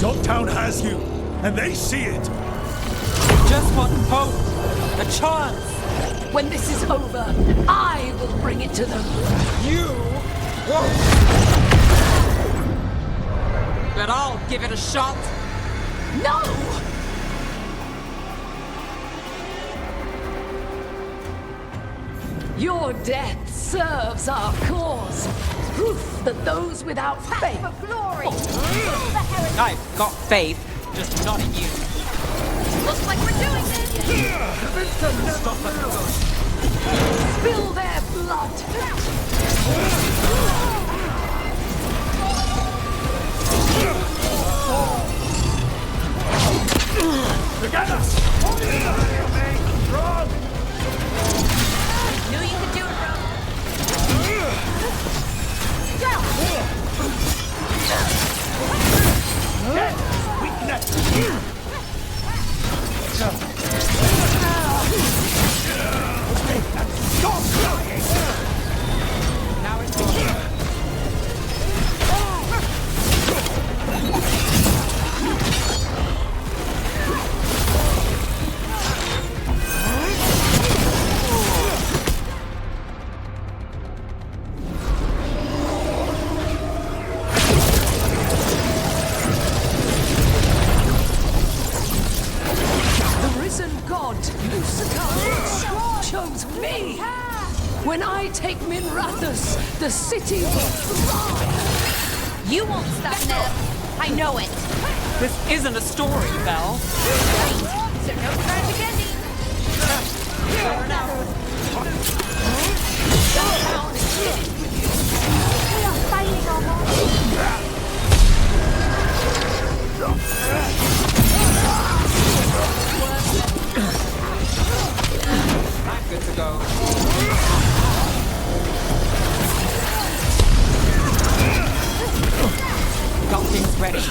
Docktown has you, and they see it. Just want hope, a chance. When this is over, I will bring it to them. You won't. But I'll give it a shot. No! Your death serves our cause. Proof that those without faith... For glory! I've got faith, just not in you. Looks like we're doing this! Stop it. Spill their blood! Together! Strong! Knew you could do it, bro. Stop flying! Now it's over. Chose me! When I take Minrathus, the city will thrive! You won't stop, Nev. I know it. This isn't a story, Belle. Right. So no tragic ending. Fair enough. Downtown is finished with you. We are fighting almost. I'm good to go. Got things ready.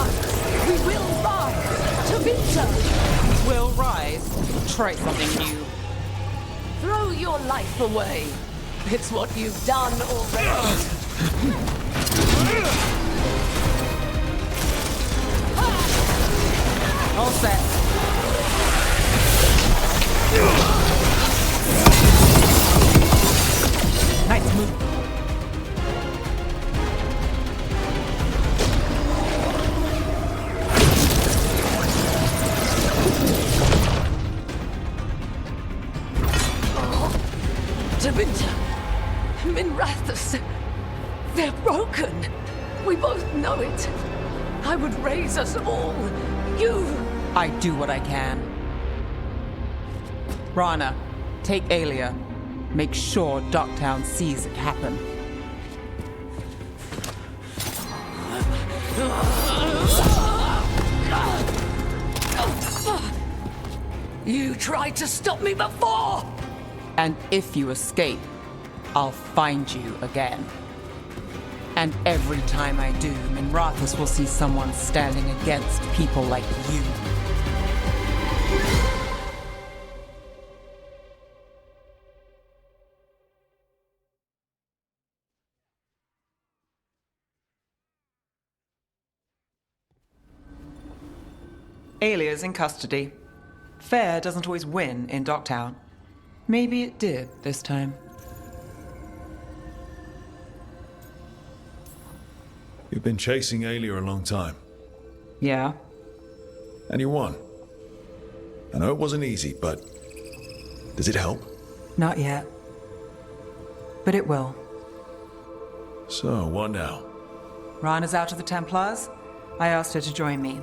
rise. We will rise. To Vinta. Will rise. Try something new. Throw your life away. It's what you've done already. All set. Nice move. Davinta, Minrathus, they're broken. We both know it. I would raise us all. You. I do what I can. Rana, take Aelia. Make sure Docktown sees it happen. You tried to stop me before! And if you escape, I'll find you again. And every time I do, Minrathus will see someone standing against people like you. Aelia's in custody. Fair doesn't always win in Docktown. Maybe it did this time. You've been chasing Aelia a long time. Yeah. And you won. I know it wasn't easy, but does it help? Not yet. But it will. So, what now? Rana's out of the Templars. I asked her to join me.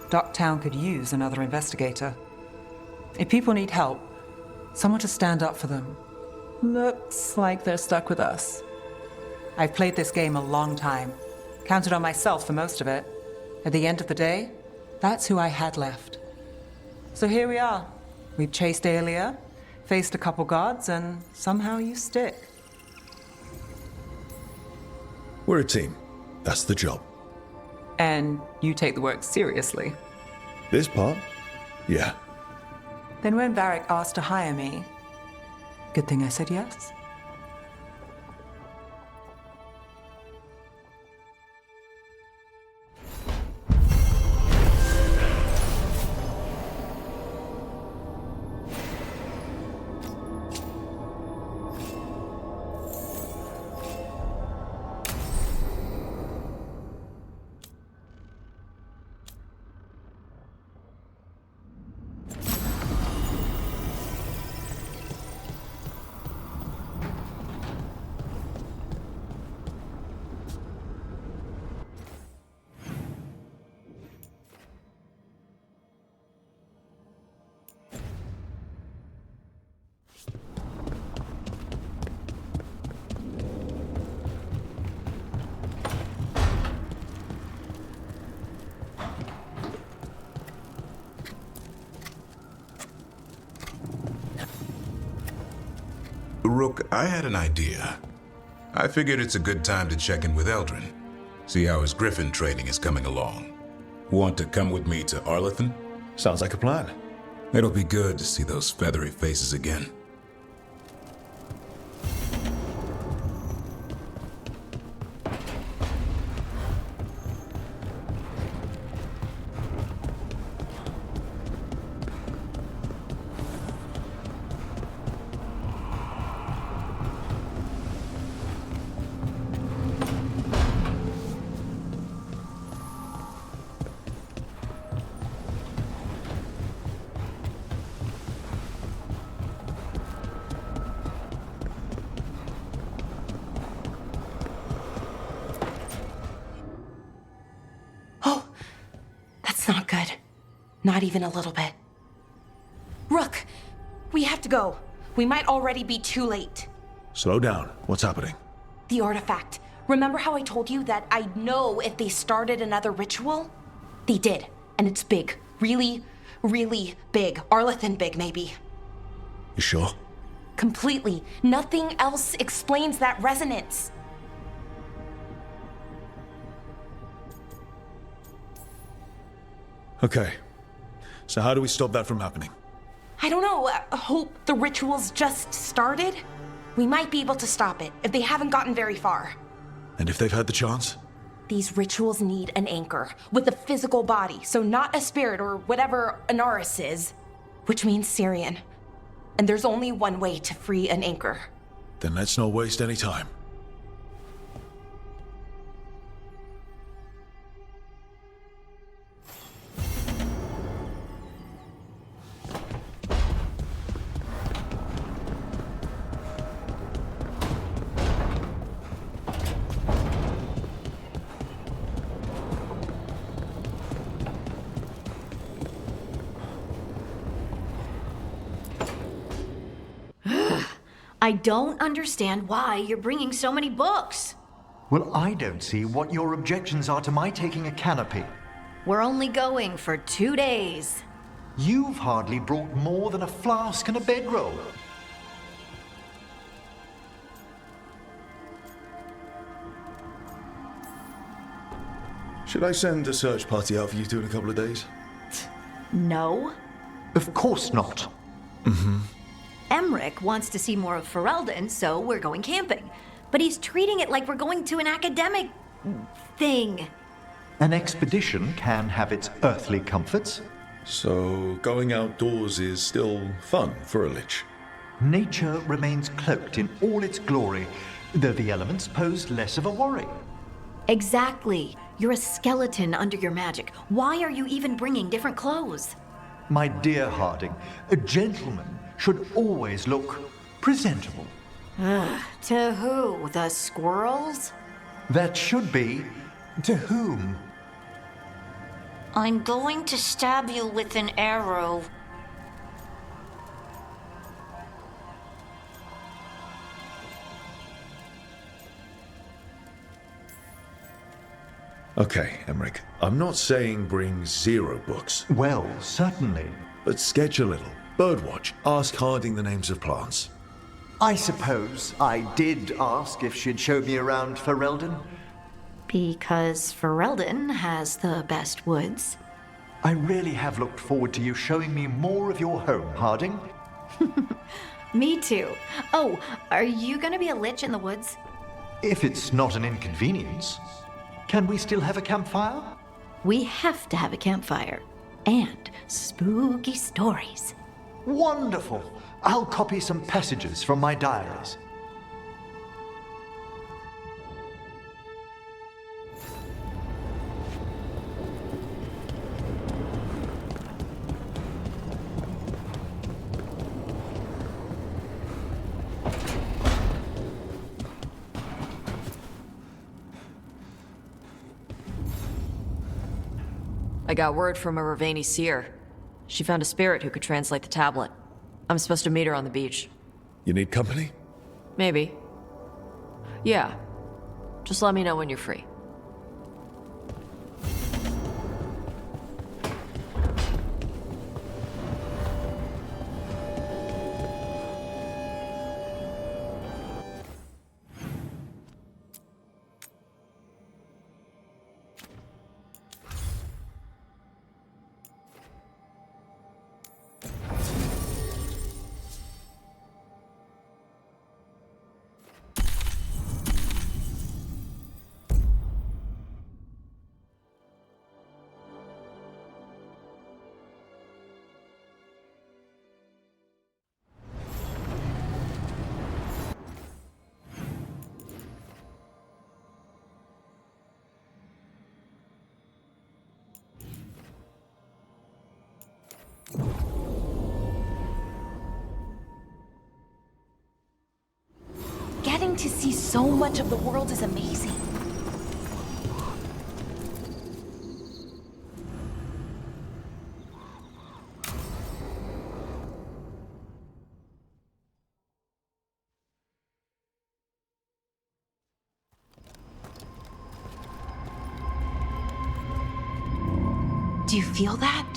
Docktown could use another investigator. If people need help, someone to stand up for them. Looks like they're stuck with us. I've played this game a long time. Counted on myself for most of it. At the end of the day, that's who I had left. So here we are. We've chased Aelia, faced a couple gods, and somehow you stick. We're a team. That's the job. And you take the work seriously. This part? Yeah. Then when Varric asked to hire me, good thing I said yes. Rook, I had an idea. I figured it's a good time to check in with Eldrin. See how his Griffin training is coming along. Want to come with me to Arlethan? Sounds like a plan. It'll be good to see those feathery faces again. Not good. Not even a little bit. Rook, we have to go. We might already be too late. Slow down. What's happening? The artifact. Remember how I told you that I'd know if they started another ritual? They did, and it's big. Really, really big. Arlethan big, maybe. You sure? Completely. Nothing else explains that resonance. Okay. So how do we stop that from happening? I don't know. Hope the ritual's just started? We might be able to stop it if they haven't gotten very far. And if they've had the chance? These rituals need an anchor with a physical body, so not a spirit or whatever Anaris is, which means Syrian. And there's only one way to free an anchor. Then let's not waste any time. I don't understand why you're bringing so many books. Well, I don't see what your objections are to my taking a canopy. We're only going for 2 days. You've hardly brought more than a flask and a bedroll. Should I send a search party out for you two in a couple of days? No. Of course not. Mm-hmm. Emmerich wants to see more of Ferelden, so we're going camping. But he's treating it like we're going to an academic thing. An expedition can have its earthly comforts. So going outdoors is still fun for a lich? Nature remains cloaked in all its glory, though the elements pose less of a worry. Exactly. You're a skeleton under your magic. Why are you even bringing different clothes? My dear Harding, a gentleman should always look presentable. To who? The squirrels? That should be to whom? I'm going to stab you with an arrow. Okay, Emmerich. I'm not saying bring 0 books. Well, certainly. But sketch a little. Birdwatch. Ask Harding the names of plants. I suppose I did ask if she'd show me around Ferelden. Because Ferelden has the best woods. I really have looked forward to you showing me more of your home, Harding. Me too. Oh, are you gonna be a lich in the woods? If it's not an inconvenience. Can we still have a campfire? We have to have a campfire. And spooky stories. Wonderful. I'll copy some passages from my diaries. I got word from a Ravani seer. She found a spirit who could translate the tablet. I'm supposed to meet her on the beach. You need company? Maybe. Yeah. Just let me know when you're free. Getting to see so much of the world is amazing. Do you feel that?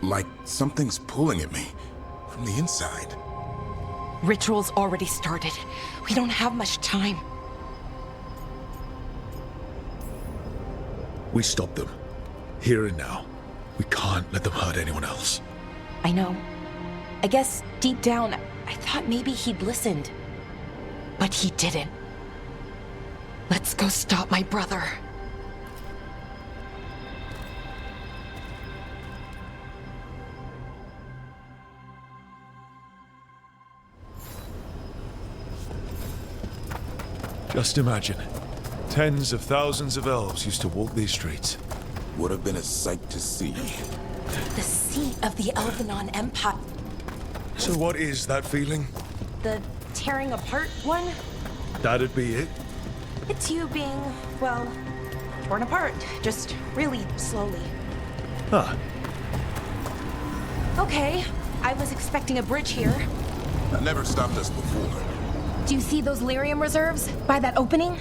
Like something's pulling at me from the inside. Ritual's already started. We don't have much time. We stop them. Here and now. We can't let them hurt anyone else. I know. I guess deep down, I thought maybe he'd listened. But he didn't. Let's go stop my brother. Just imagine. Tens of thousands of elves used to walk these streets. Would have been a sight to see. The seat of the Elvenon Empire. So what is that feeling? The tearing apart one? That'd be it? It's you being, well, torn apart. Just really slowly. Huh. Okay, I was expecting a bridge here. Never stopped us before. Do you see those lyrium reserves by that opening?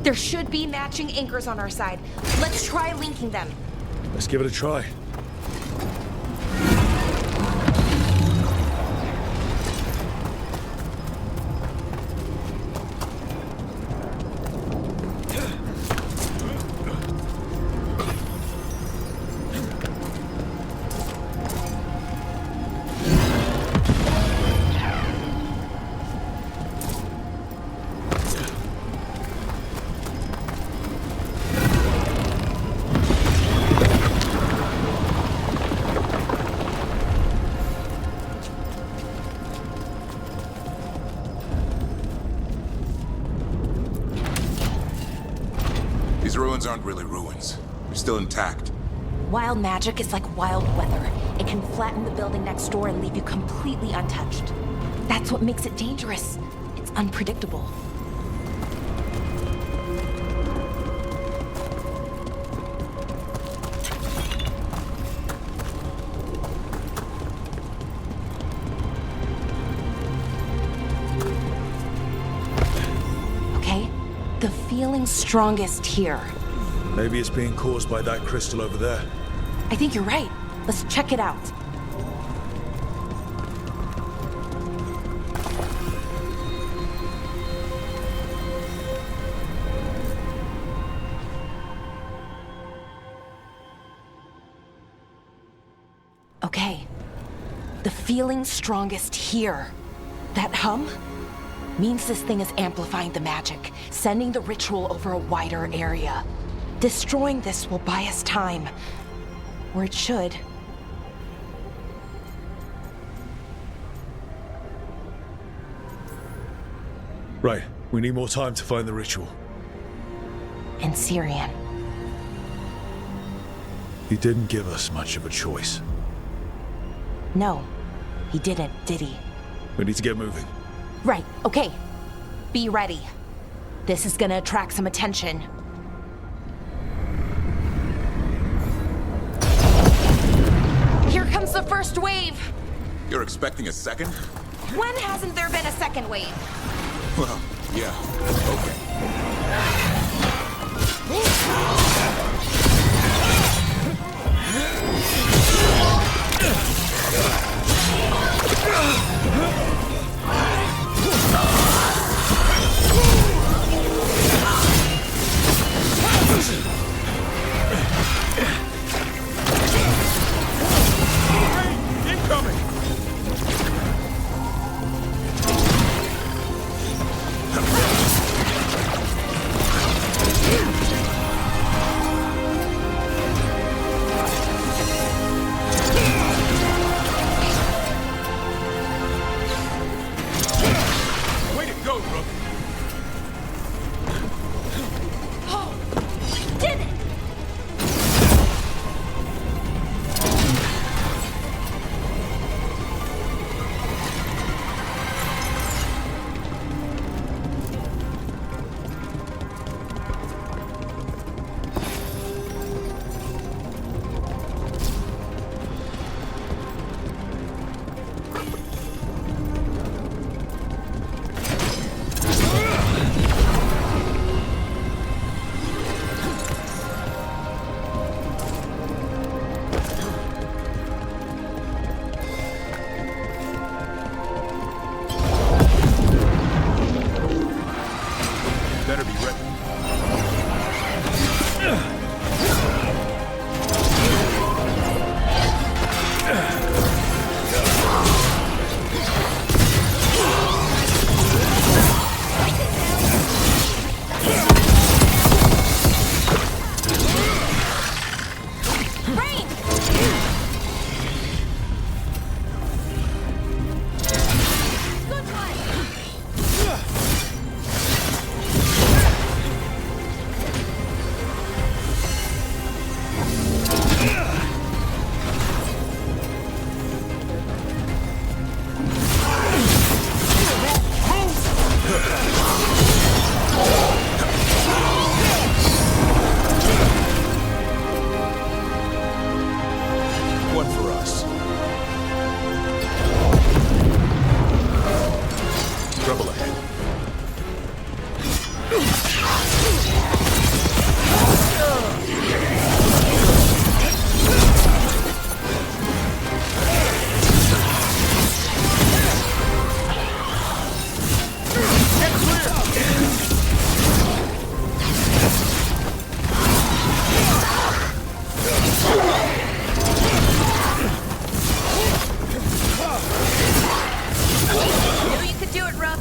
There should be matching anchors on our side. Let's try linking them. Let's give it a try. These ruins aren't really ruins. They're still intact. Wild magic is like wild weather. It can flatten the building next door and leave you completely untouched. That's what makes it dangerous. It's unpredictable. Okay, the feeling's strongest here. Maybe it's being caused by that crystal over there. I think you're right. Let's check it out. Okay. The feeling's strongest here. That hum means this thing is amplifying the magic, sending the ritual over a wider area. Destroying this will buy us time. Or it should. Right, we need more time to find the ritual. And Syrian. He didn't give us much of a choice. No, he didn't, did he? We need to get moving. Right, okay. Be ready. This is gonna attract some attention. Here comes the first wave! You're expecting a second? When hasn't there been a second wave? Well, yeah. Okay. Incoming! Rain! Good one! One for us. Trouble ahead. Knew you could do it, Rook.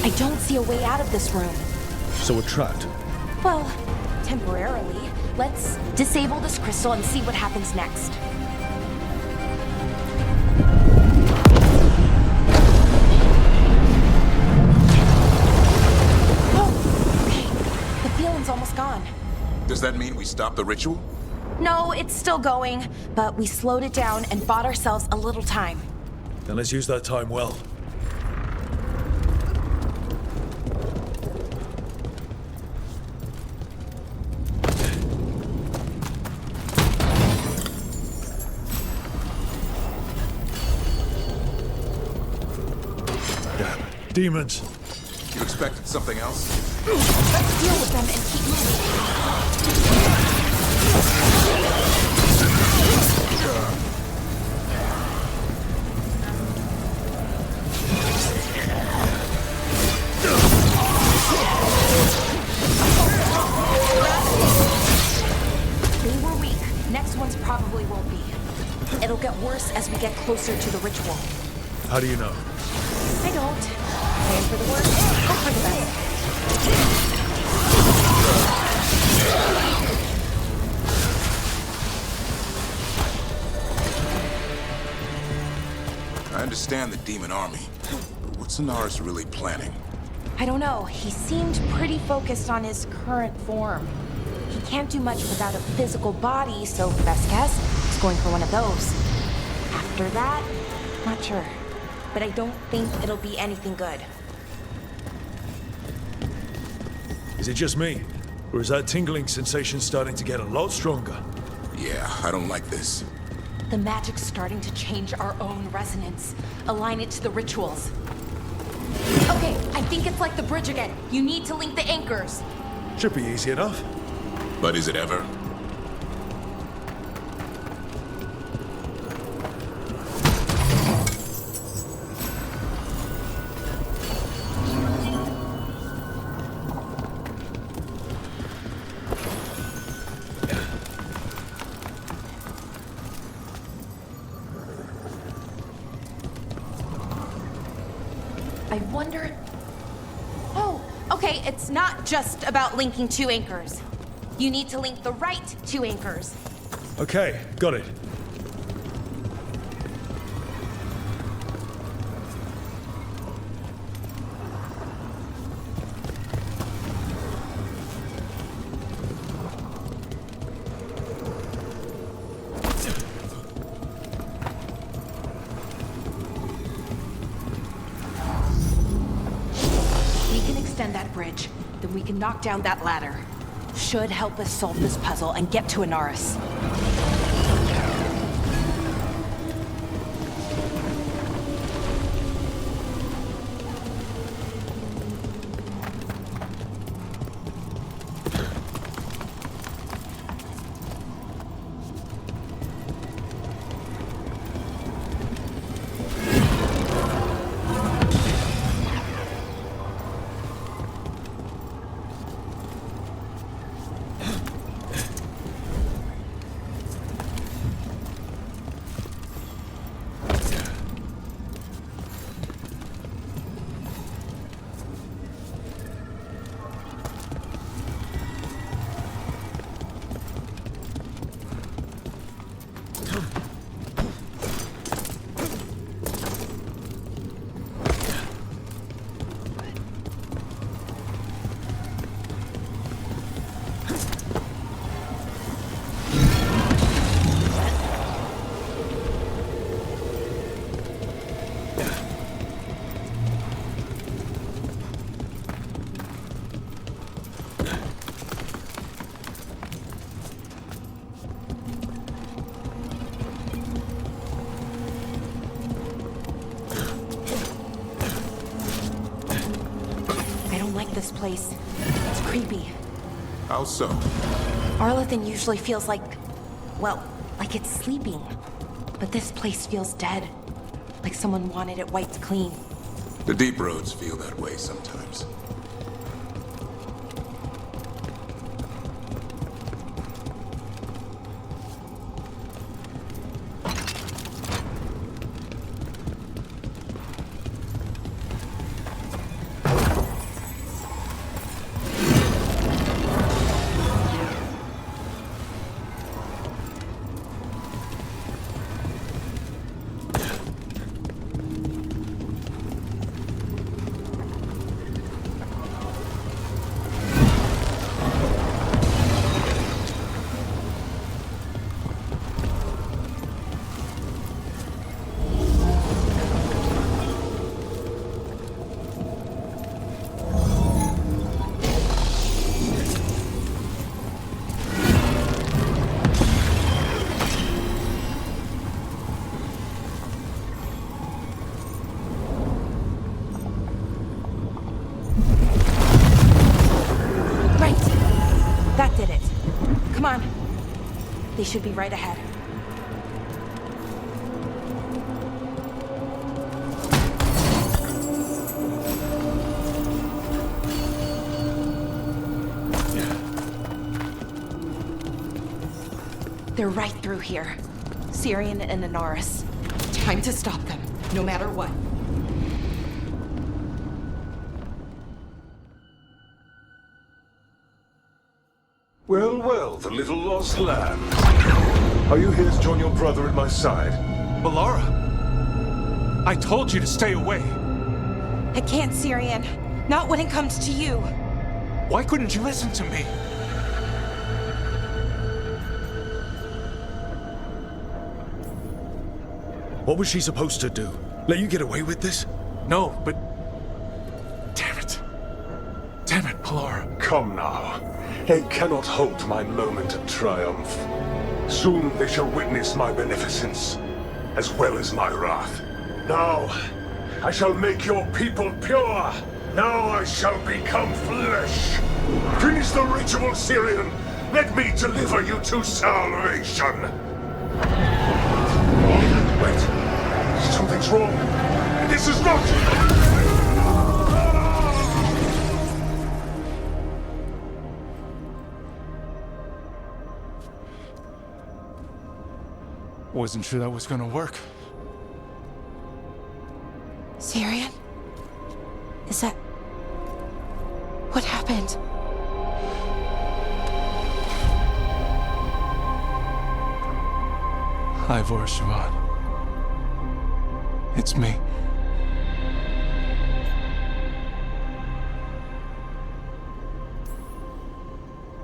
I don't see a way out of this room. So we're trapped. Well, temporarily. Let's disable this crystal and see what happens next. Oh, okay. The feeling's almost gone. Does that mean we stop the ritual? No, it's still going, but we slowed it down and bought ourselves a little time. Then let's use that time well. Damn. Demons. You expected something else? Let's deal with them and keep moving. They were weak. Next ones probably won't be. It'll get worse as we get closer to the ritual. How do you know? I don't. Plan for the worst, hope for the best. I understand the demon army, but what's Inaris really planning? I don't know. He seemed pretty focused on his current form. He can't do much without a physical body, so best guess, he's going for one of those. After that, not sure. But I don't think it'll be anything good. Is it just me? Or is that tingling sensation starting to get a lot stronger? Yeah, I don't like this. The magic's starting to change our own resonance. Align it to the rituals. Okay, I think it's like the bridge again. You need to link the anchors. Should be easy enough. But is it ever? I wonder... Oh, okay, it's not just about linking two anchors. You need to link the right two anchors. Okay, got it. We can extend that bridge, then we can knock down that ladder. Should help us solve this puzzle and get to Inaris. this place. It's creepy. How so? Arlathan usually feels like, well, like it's sleeping. But this place feels dead. Like someone wanted it wiped clean. The deep roads feel that way sometimes. They should be right ahead. They're right through here. Syrian and Inaris. Time to stop them, no matter what. Well, well, the little lost lamb. Are you here to join your brother at my side? Balara! I told you to stay away! I can't, Syrian. Not when it comes to you. Why couldn't you listen to me? What was she supposed to do? Let you get away with this? No, but... Damn it. Damn it, Balara. Come now. They cannot halt my moment of triumph. Soon they shall witness my beneficence, as well as my wrath. Now, I shall make your people pure. Now I shall become flesh. Finish the ritual, Syrian. Let me deliver you to salvation. Wait, something's wrong. This is not... Wasn't sure that was gonna work. Syrian? Is that... what happened? Hi, Vorashavan. It's me.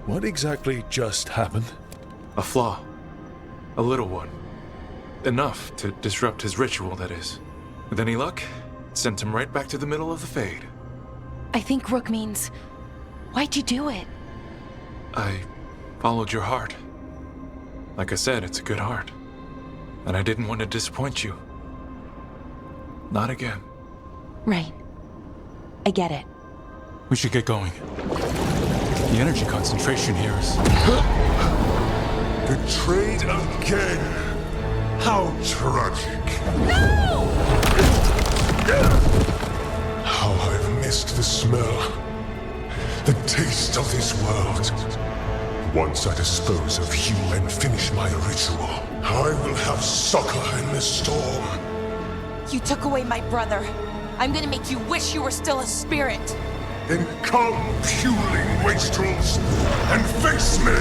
What exactly just happened? A flaw. A little one. Enough to disrupt his ritual, that is. With any luck, it sent him right back to the middle of the Fade. I think Rook means... why'd you do it? I followed your heart. Like I said, it's a good heart. And I didn't want to disappoint you. Not again. Right. I get it. We should get going. The energy concentration here is... Betrayed again! How tragic. No! How I've missed the smell. The taste of this world. Once I dispose of you and finish my ritual, I will have succor in this storm. You took away my brother. I'm gonna make you wish you were still a spirit. Then come, puling wastrels, and face me!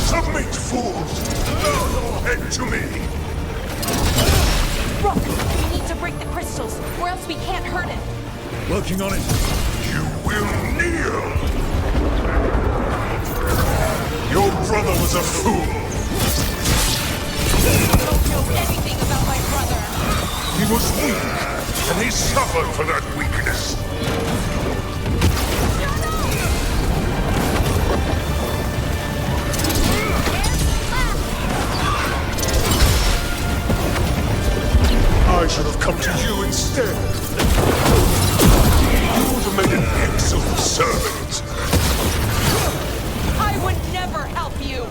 Submit, fools! Lower your head to me! Rook, we need to break the crystals, or else we can't hurt him. Working on it. You will kneel! Your brother was a fool! You don't know anything about my brother! He was weak, and he suffered for that weakness! come to you instead. You would have made an excellent servant. I would never help you!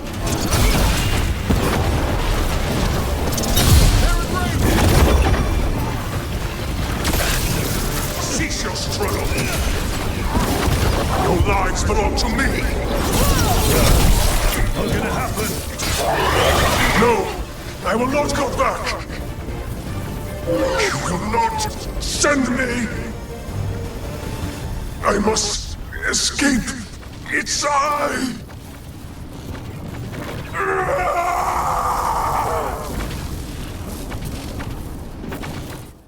Cease your struggle. Your lives belong to me. Not gonna happen. No, I will not go back. You will not send me. I must escape. It's I.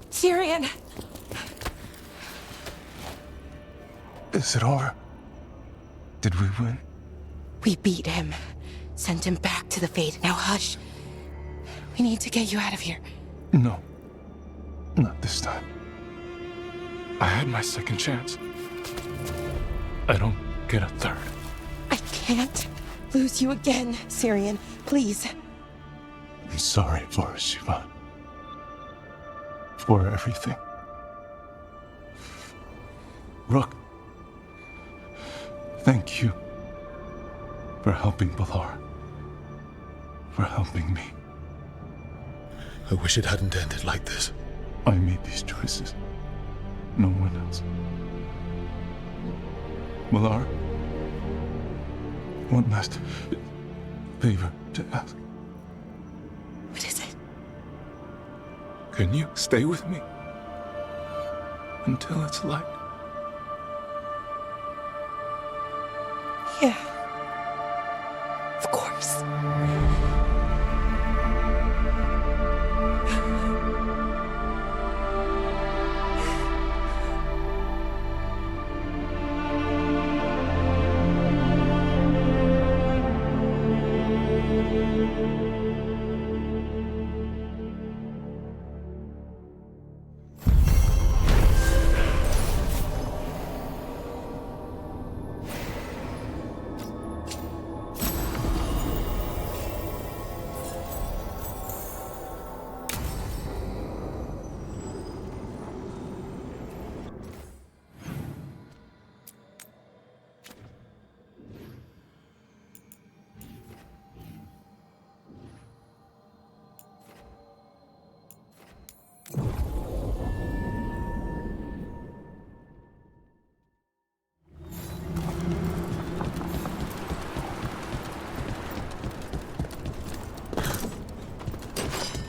Tyrion! Is it over? Did we win? We beat him. Sent him back to the Fate. Now hush. We need to get you out of here. No. Not this time. I had my second chance. I don't get a third. I can't lose you again, Syrian. Please. I'm sorry for Shiva. For everything. Rook. Thank you. For helping Balar. For helping me. I wish it hadn't ended like this. I made these choices. No one else. Balar. One last favor to ask. What is it? Can you stay with me? Until it's light? Yeah. Of course.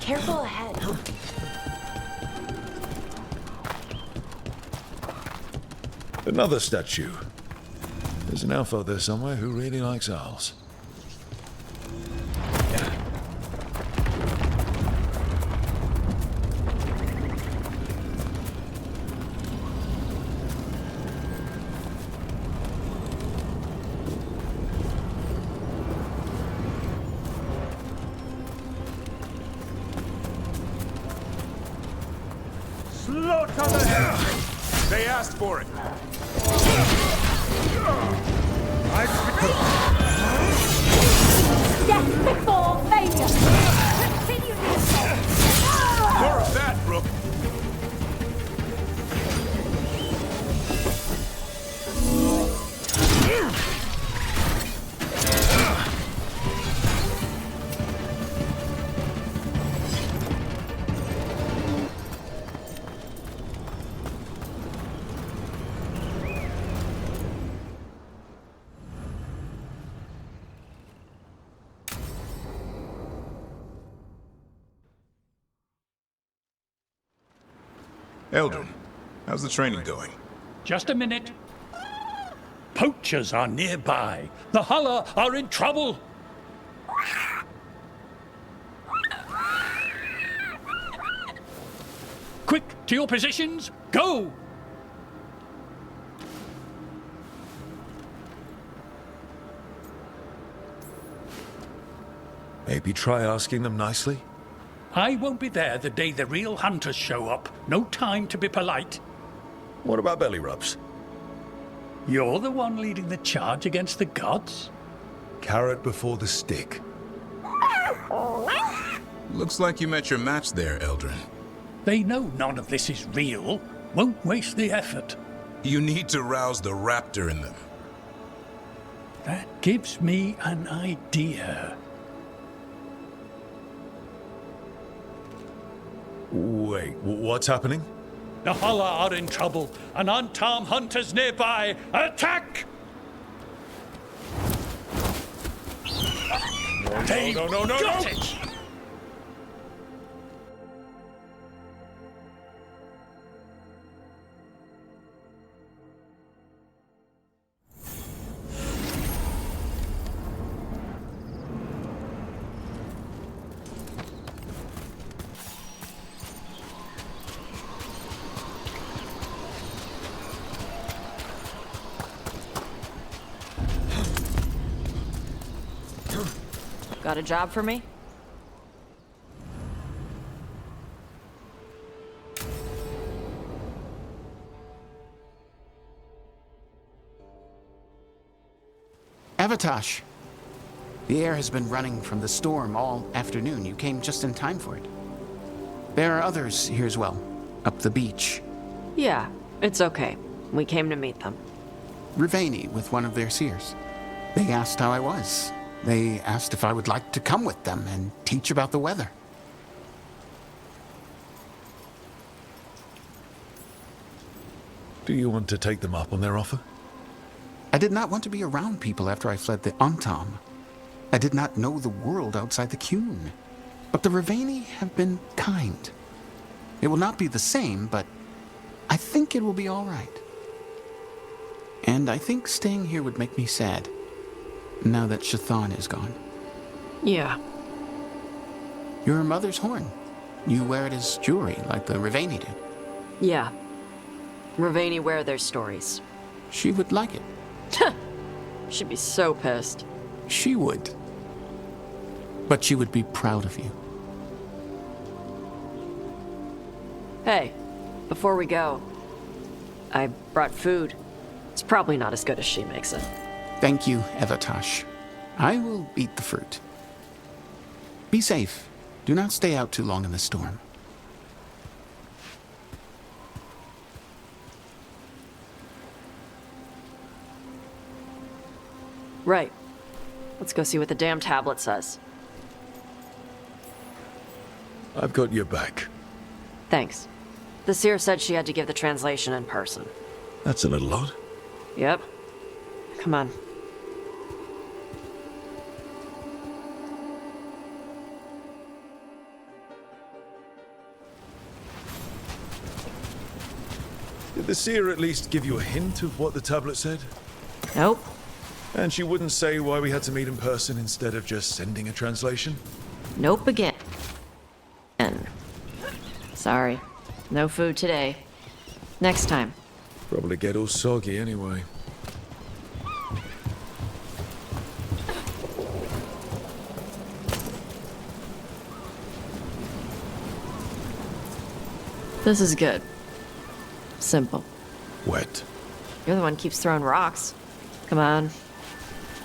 Careful ahead. Another statue. There's an elf out there somewhere who really likes owls. They asked for it. Death before failure! Continue the assault! More of that, Rook. Eldrin, how's the training going? Just a minute. Poachers are nearby. The Hulla are in trouble. Quick, to your positions. Go! Maybe try asking them nicely? I won't be there the day the real hunters show up. No time to be polite. What about belly rubs? You're the one leading the charge against the gods? Carrot before the stick. Looks like you met your match there, Eldrin. They know none of this is real. Won't waste the effort. You need to rouse the raptor in them. That gives me an idea. Wait, what's happening? The Hala are in trouble, and Antam hunters nearby. Attack! They got it! Got a job for me? Avatosh! The air has been running from the storm all afternoon. You came just in time for it. There are others here as well, up the beach. Yeah, it's okay. We came to meet them. Rivaini with one of their seers. They asked how I was. They asked if I would like to come with them and teach about the weather. Do you want to take them up on their offer? I did not want to be around people after I fled the Antam. I did not know the world outside the Qun. But the Rivaini have been kind. It will not be the same, but I think it will be all right. And I think staying here would make me sad, now that Shathan is gone. Yeah. Your mother's horn. You wear it as jewelry, like the Rivaini did. Yeah. Rivaini wear their stories. She would like it. She'd be so pissed. She would. But she would be proud of you. Hey, before we go, I brought food. It's probably not as good as she makes it. Thank you, Avatosh. I will eat the fruit. Be safe. Do not stay out too long in the storm. Right. Let's go see what the damn tablet says. I've got your back. Thanks. The seer said she had to give the translation in person. That's a little odd. Yep. Come on. Did the seer at least give you a hint of what the tablet said? Nope. And she wouldn't say why we had to meet in person instead of just sending a translation? Nope again. Sorry. No food today. Next time. Probably get all soggy anyway. This is good. Simple. Wet. You're the one who keeps throwing rocks. Come on.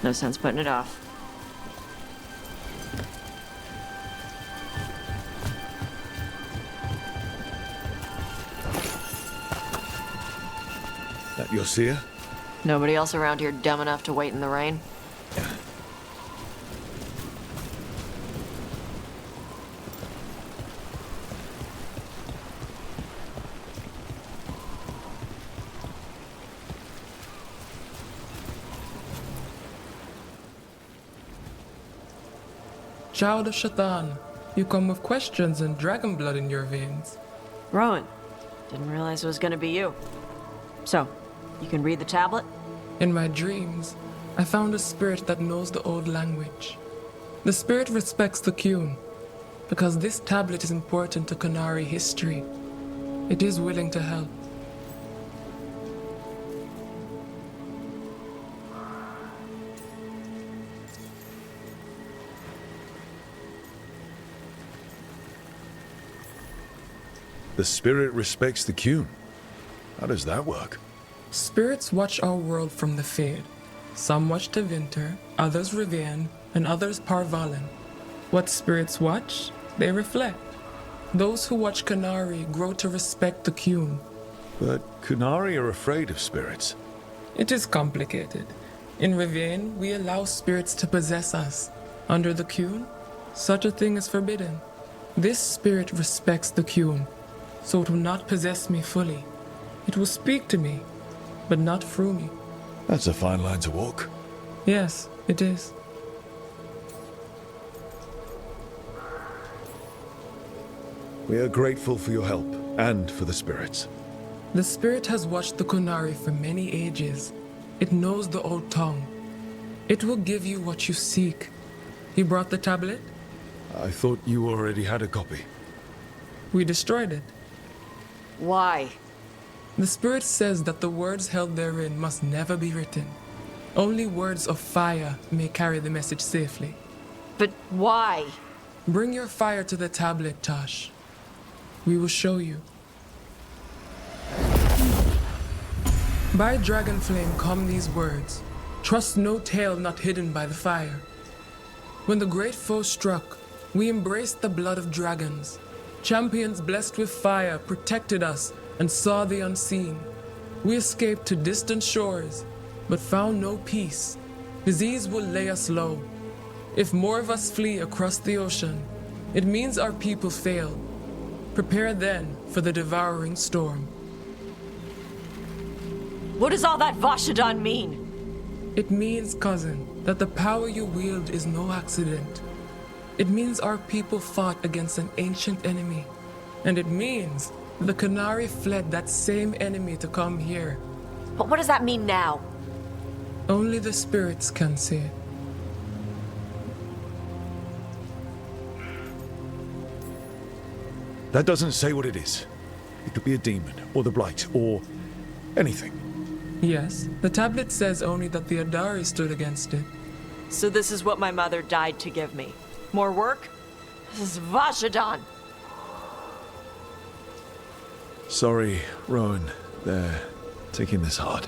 No sense putting it off. That your seer? Nobody else around here dumb enough to wait in the rain? Child of Shathan, you come with questions and dragon blood in your veins. Rowan, didn't realize it was gonna be you. So, you can read the tablet? In my dreams, I found a spirit that knows the old language. The spirit respects the Qun, because this tablet is important to Qunari history. It is willing to help. The spirit respects the Qun. How does that work? Spirits watch our world from the Fade. Some watch Tevinter, others Rivian, and others Parvalen. What spirits watch, they reflect. Those who watch Qunari grow to respect the Qun. But Qunari are afraid of spirits. It is complicated. In Rivain, we allow spirits to possess us. Under the Qun, such a thing is forbidden. This spirit respects the Qun, so it will not possess me fully. It will speak to me, but not through me. That's a fine line to walk. Yes, it is. We are grateful for your help, and for the spirits. The spirit has watched the Qunari for many ages. It knows the old tongue. It will give you what you seek. You brought the tablet? I thought you already had a copy. We destroyed it. Why? The spirit says that the words held therein must never be written. Only words of fire may carry the message safely. But why? Bring your fire to the tablet, Tosh. We will show you. By dragon flame come these words. Trust no tale not hidden by the fire. When the great foe struck, we embraced the blood of dragons. Champions blessed with fire protected us and saw the unseen. We escaped to distant shores, but found no peace. Disease will lay us low. If more of us flee across the ocean, it means our people failed. Prepare then for the devouring storm. What does all that Vashadan mean? It means, cousin, that the power you wield is no accident. It means our people fought against an ancient enemy. And it means the Qunari fled that same enemy to come here. But what does that mean now? Only the spirits can see it. That doesn't say what it is. It could be a demon, or the Blight, or anything. Yes, the tablet says only that the Adari stood against it. So this is what my mother died to give me. More work? This is Vashadan. Sorry, Rowan. They're taking this hard.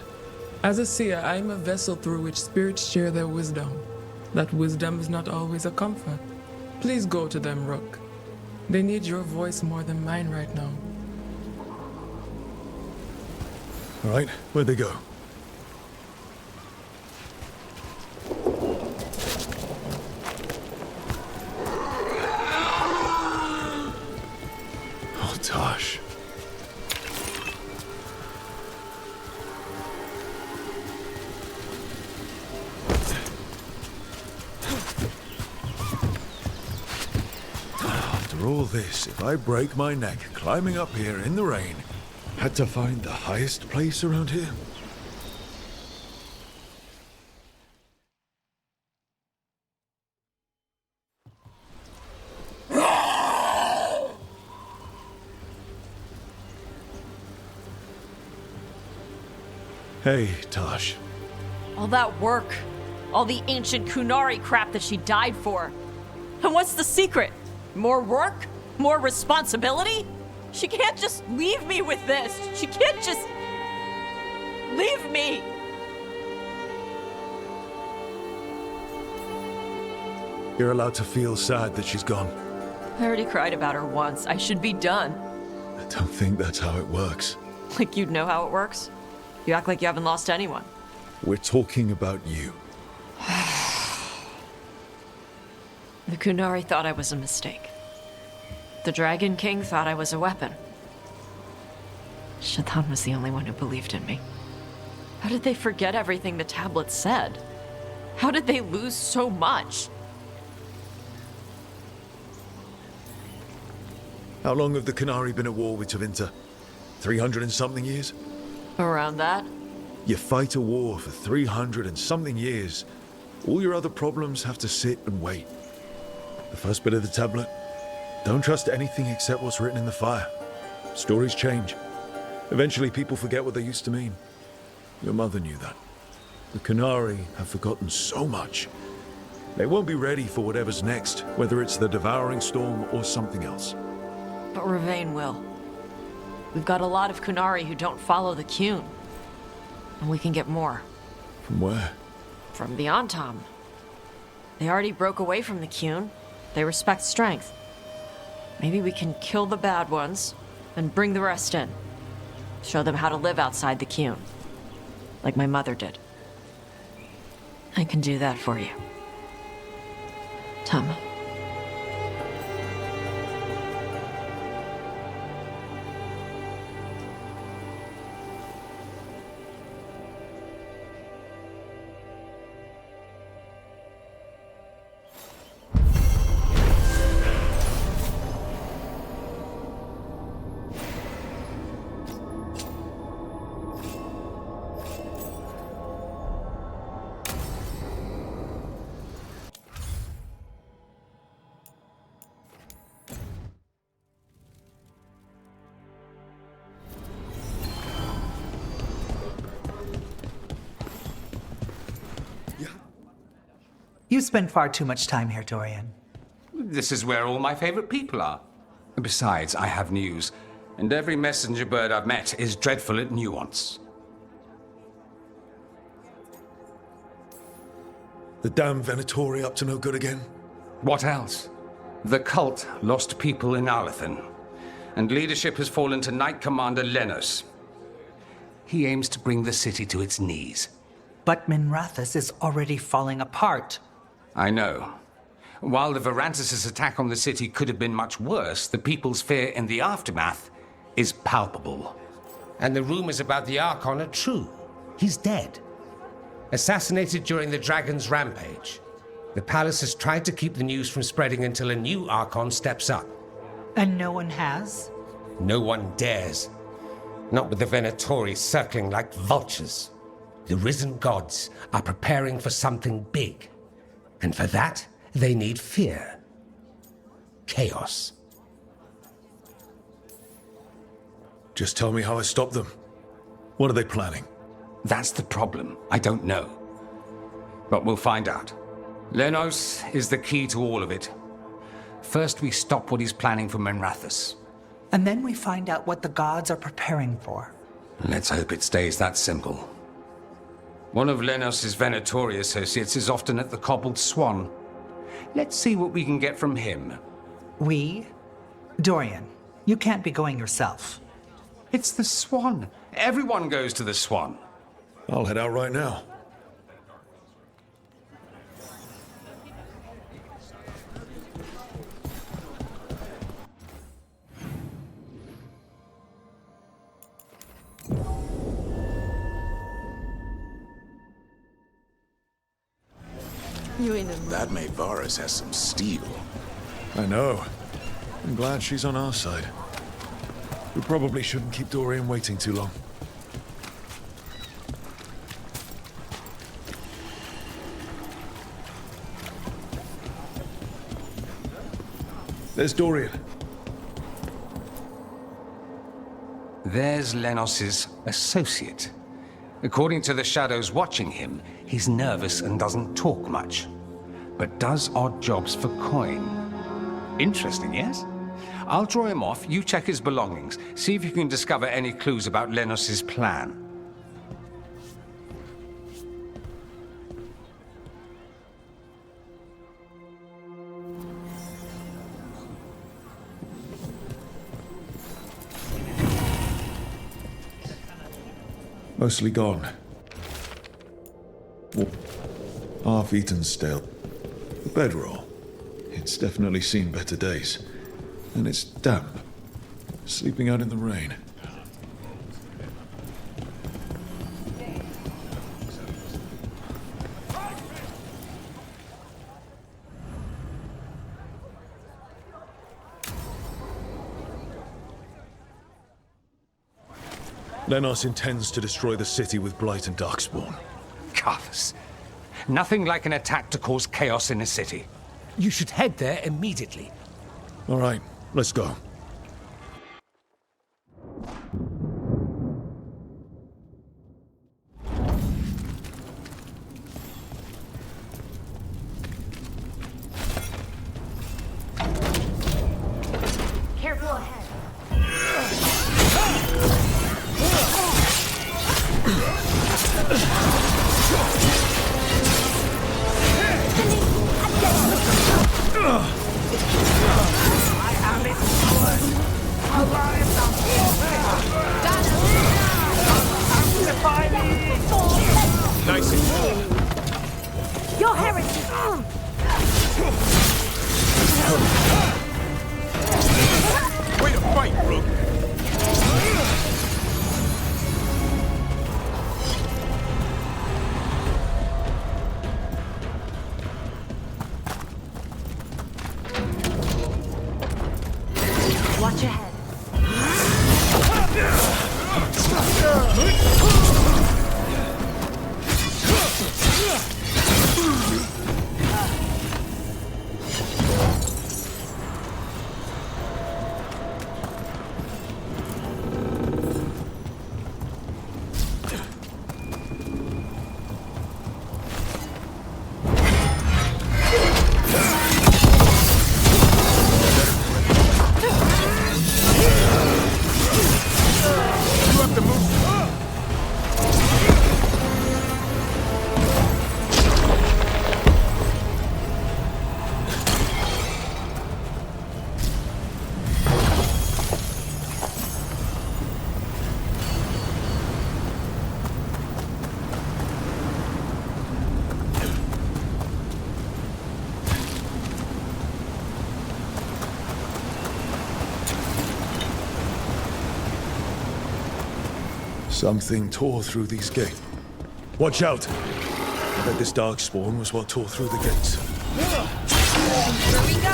As a seer, I am a vessel through which spirits share their wisdom. That wisdom is not always a comfort. Please go to them, Rook. They need your voice more than mine right now. All right, where'd they go? Oh, Tosh. After all this, if I break my neck climbing up here in the rain, had to find the highest place around here? Hey, Tosh. All that work. All the ancient Qunari crap that she died for. And what's the secret? More work? More responsibility? She can't just leave me with this. She can't just leave me. You're allowed to feel sad that she's gone. I already cried about her once. I should be done. I don't think that's how it works. Like you'd know how it works? You act like you haven't lost anyone. We're talking about you. The Qunari thought I was a mistake. The Dragon King thought I was a weapon. Shaitan was the only one who believed in me. How did they forget everything the tablet said? How did they lose so much? How long have the Qunari been at war with Tevinter? 300 and something years? Around that? You fight a war for 300 and something years. All your other problems have to sit and wait. The first bit of the tablet. Don't trust anything except what's written in the fire. Stories change. Eventually people forget what they used to mean. Your mother knew that. The Qunari have forgotten so much. They won't be ready for whatever's next, whether it's the devouring storm or something else. But Rivain will. We've got a lot of Qunari who don't follow the Qun. And we can get more. From where? From the Antam. They already broke away from the Qun. They respect strength. Maybe we can kill the bad ones and bring the rest in. Show them how to live outside the Qun. Like my mother did. I can do that for you. Tama. You spend far too much time here, Dorian. This is where all my favorite people are. Besides, I have news, and every messenger bird I've met is dreadful at nuance. The damn Venatori up to no good again? What else? The cult lost people in Alathan, and leadership has fallen to Knight Commander Lenos. He aims to bring the city to its knees. But Minrathous is already falling apart. I know. While the Varantis' attack on the city could have been much worse, the people's fear in the aftermath is palpable. And the rumors about the Archon are true. He's dead. Assassinated during the Dragon's rampage. The palace has tried to keep the news from spreading until a new Archon steps up. And no one has? No one dares. Not with the Venatori circling like vultures. The risen gods are preparing for something big. And for that, they need fear. Chaos. Just tell me how I stop them. What are they planning? That's the problem. I don't know. But we'll find out. Lenos is the key to all of it. First, we stop what he's planning for Minrathous. And then we find out what the gods are preparing for. Let's hope it stays that simple. One of Lenos' Venatori associates is often at the Cobbled Swan. Let's see what we can get from him. We? Dorian, you can't be going yourself. It's the Swan. Everyone goes to the Swan. I'll head out right now. That maid Varus has some steel. I know. I'm glad she's on our side. We probably shouldn't keep Dorian waiting too long. There's Dorian. There's Lenos' associate. According to the shadows watching him, he's nervous and doesn't talk much, but does odd jobs for coin. Interesting, yes? I'll draw him off, you check his belongings, see if you can discover any clues about Lenos' plan. Mostly gone. Well, half eaten still. The bedroll. It's definitely seen better days. And it's damp. Sleeping out in the rain. Lenos intends to destroy the city with Blight and Darkspawn. Carthus. Nothing like an attack to cause chaos in a city. You should head there immediately. All right, let's go. Careful ahead. I have it. Your heresy! Way to fight, Rook! Watch your head. Something tore through these gates. Watch out! I bet this darkspawn was what tore through the gates. Here we go!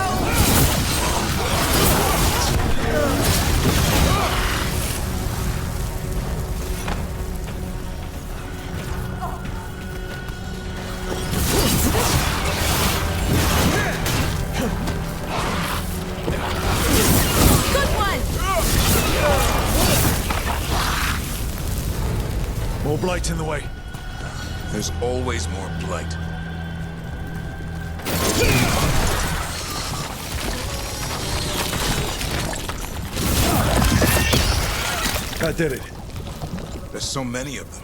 More blight in the way. There's always more blight. That did it. There's so many of them.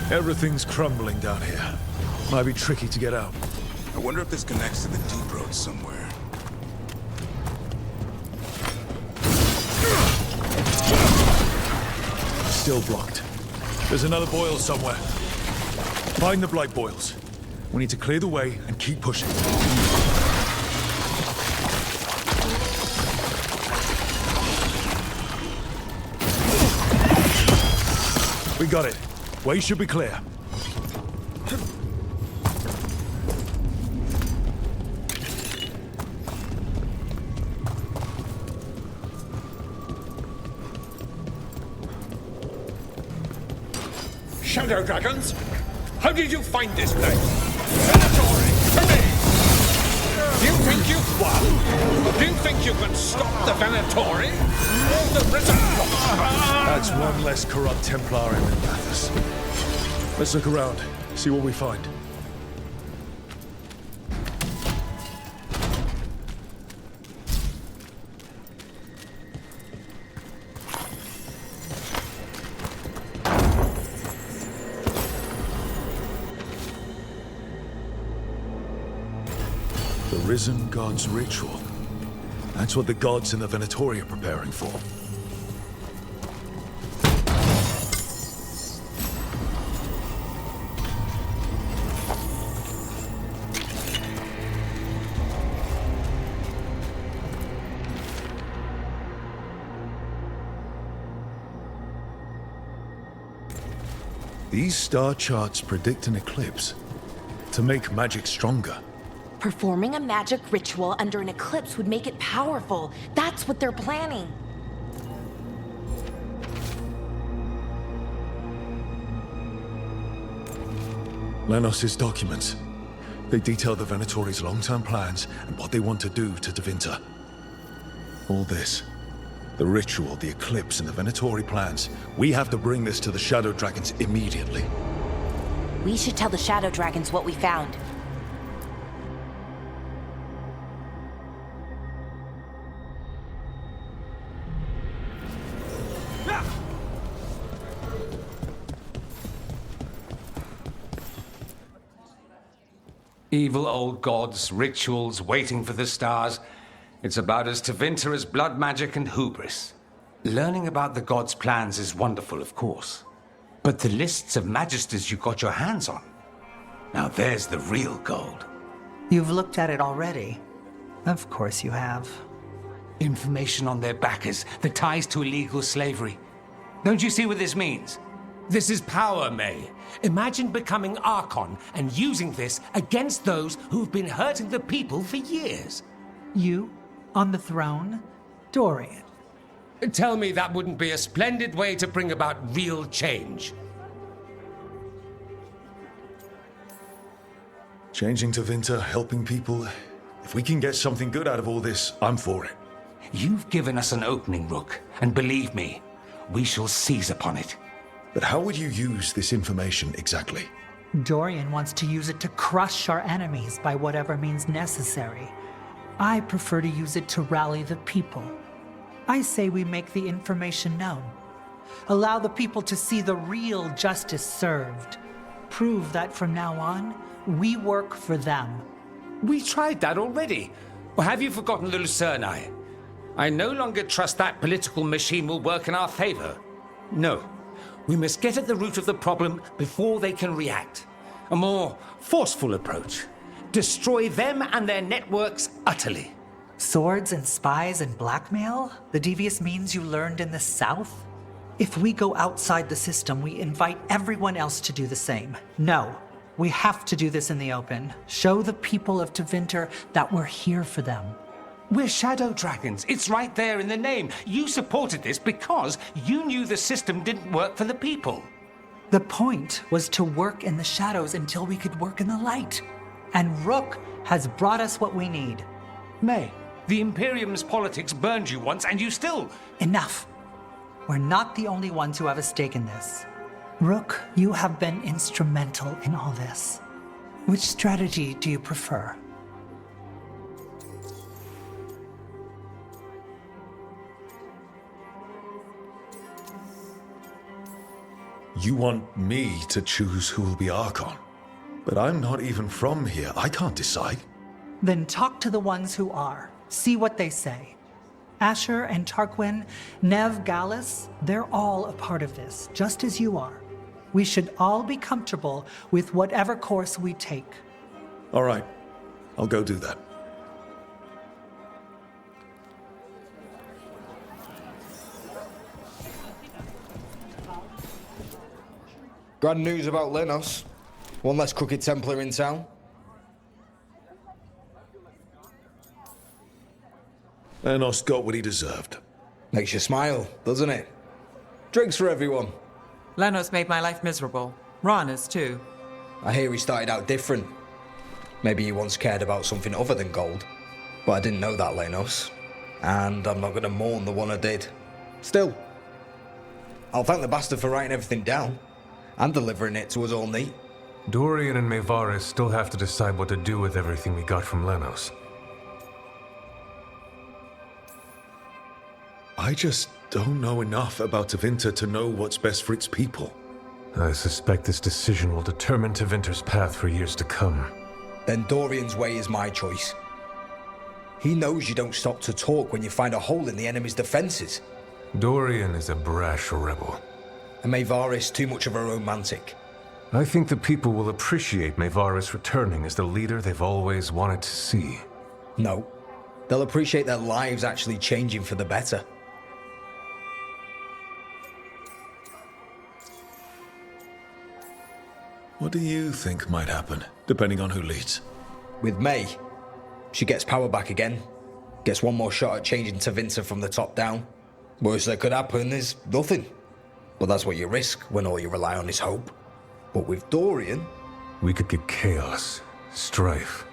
Everything's crumbling down here. Might be tricky to get out. I wonder if this connects to the deep road somewhere. Still blocked. There's another boil somewhere. Find the blight boils. We need to clear the way and keep pushing. We got it. Way should be clear. Shadow Dragons? How did you find this place? Venatori, to me! Do you think you've won? Do you think you can stop the Venatori? Or the Risen That's one less corrupt Templar in Mathis. Let's look around, see what we find. The Risen God's ritual. That's what the gods in the Venatori are preparing for. These star charts predict an eclipse to make magic stronger. Performing a magic ritual under an eclipse would make it powerful. That's what they're planning. Lenos's documents. They detail the Venatori's long-term plans and what they want to do to Tevinter. All this, the ritual, the eclipse, and the Venatori plans, we have to bring this to the Shadow Dragons immediately. We should tell the Shadow Dragons what we found. Evil old gods, rituals, waiting for the stars. It's about as Tevinter as blood magic and hubris. Learning about the gods' plans is wonderful, of course. But the lists of magisters you got your hands on, now there's the real gold. You've looked at it already. Of course you have. Information on their backers, the ties to illegal slavery. Don't you see what this means? This is power, May. Imagine becoming Archon and using this against those who've been hurting the people for years. You? On the throne? Dorian. Tell me that wouldn't be a splendid way to bring about real change. Changing Tevinter, helping people. If we can get something good out of all this, I'm for it. You've given us an opening, Rook, and believe me, we shall seize upon it. But how would you use this information exactly? Dorian wants to use it to crush our enemies by whatever means necessary. I prefer to use it to rally the people. I say we make the information known. Allow the people to see the real justice served. Prove that from now on, we work for them. We tried that already. Or have you forgotten the Lucerni? I no longer trust that political machine will work in our favor. No. We must get at the root of the problem before they can react. A more forceful approach. Destroy them and their networks utterly. Swords and spies and blackmail? The devious means you learned in the South? If we go outside the system, we invite everyone else to do the same. No, we have to do this in the open. Show the people of Tevinter that we're here for them. We're shadow dragons. It's right there in the name. You supported this because you knew the system didn't work for the people. The point was to work in the shadows until we could work in the light. And Rook has brought us what we need. May, the Imperium's politics burned you once and you still... Enough. We're not the only ones who have a stake in this. Rook, you have been instrumental in all this. Which strategy do you prefer? You want me to choose who will be Archon? But I'm not even from here. I can't decide. Then talk to the ones who are. See what they say. Asher and Tarquin, Nev, Gallus, they're all a part of this, just as you are. We should all be comfortable with whatever course we take. All right. I'll go do that. Grand news about Lenos. One less crooked Templar in town. Lenos got what he deserved. Makes you smile, doesn't it? Drinks for everyone. Lenos made my life miserable. Rana's too. I hear he started out different. Maybe he once cared about something other than gold. But I didn't know that, Lenos. And I'm not going to mourn the one I did. Still, I'll thank the bastard for writing everything down. And delivering it to us all neat. Dorian and Maevaris still have to decide what to do with everything we got from Lenos. I just don't know enough about Tevinter to know what's best for its people. I suspect this decision will determine Tevinter's path for years to come. Then Dorian's way is my choice. He knows you don't stop to talk when you find a hole in the enemy's defenses. Dorian is a brash rebel. And Maevaris too much of a romantic. I think the people will appreciate Maevaris returning as the leader they've always wanted to see. No. They'll appreciate their lives actually changing for the better. What do you think might happen, depending on who leads? With May, she gets power back again. Gets one more shot at changing Tevinter from the top down. Worst that could happen is nothing. But that's what you risk when all you rely on is hope. But with Dorian... We could get chaos, strife.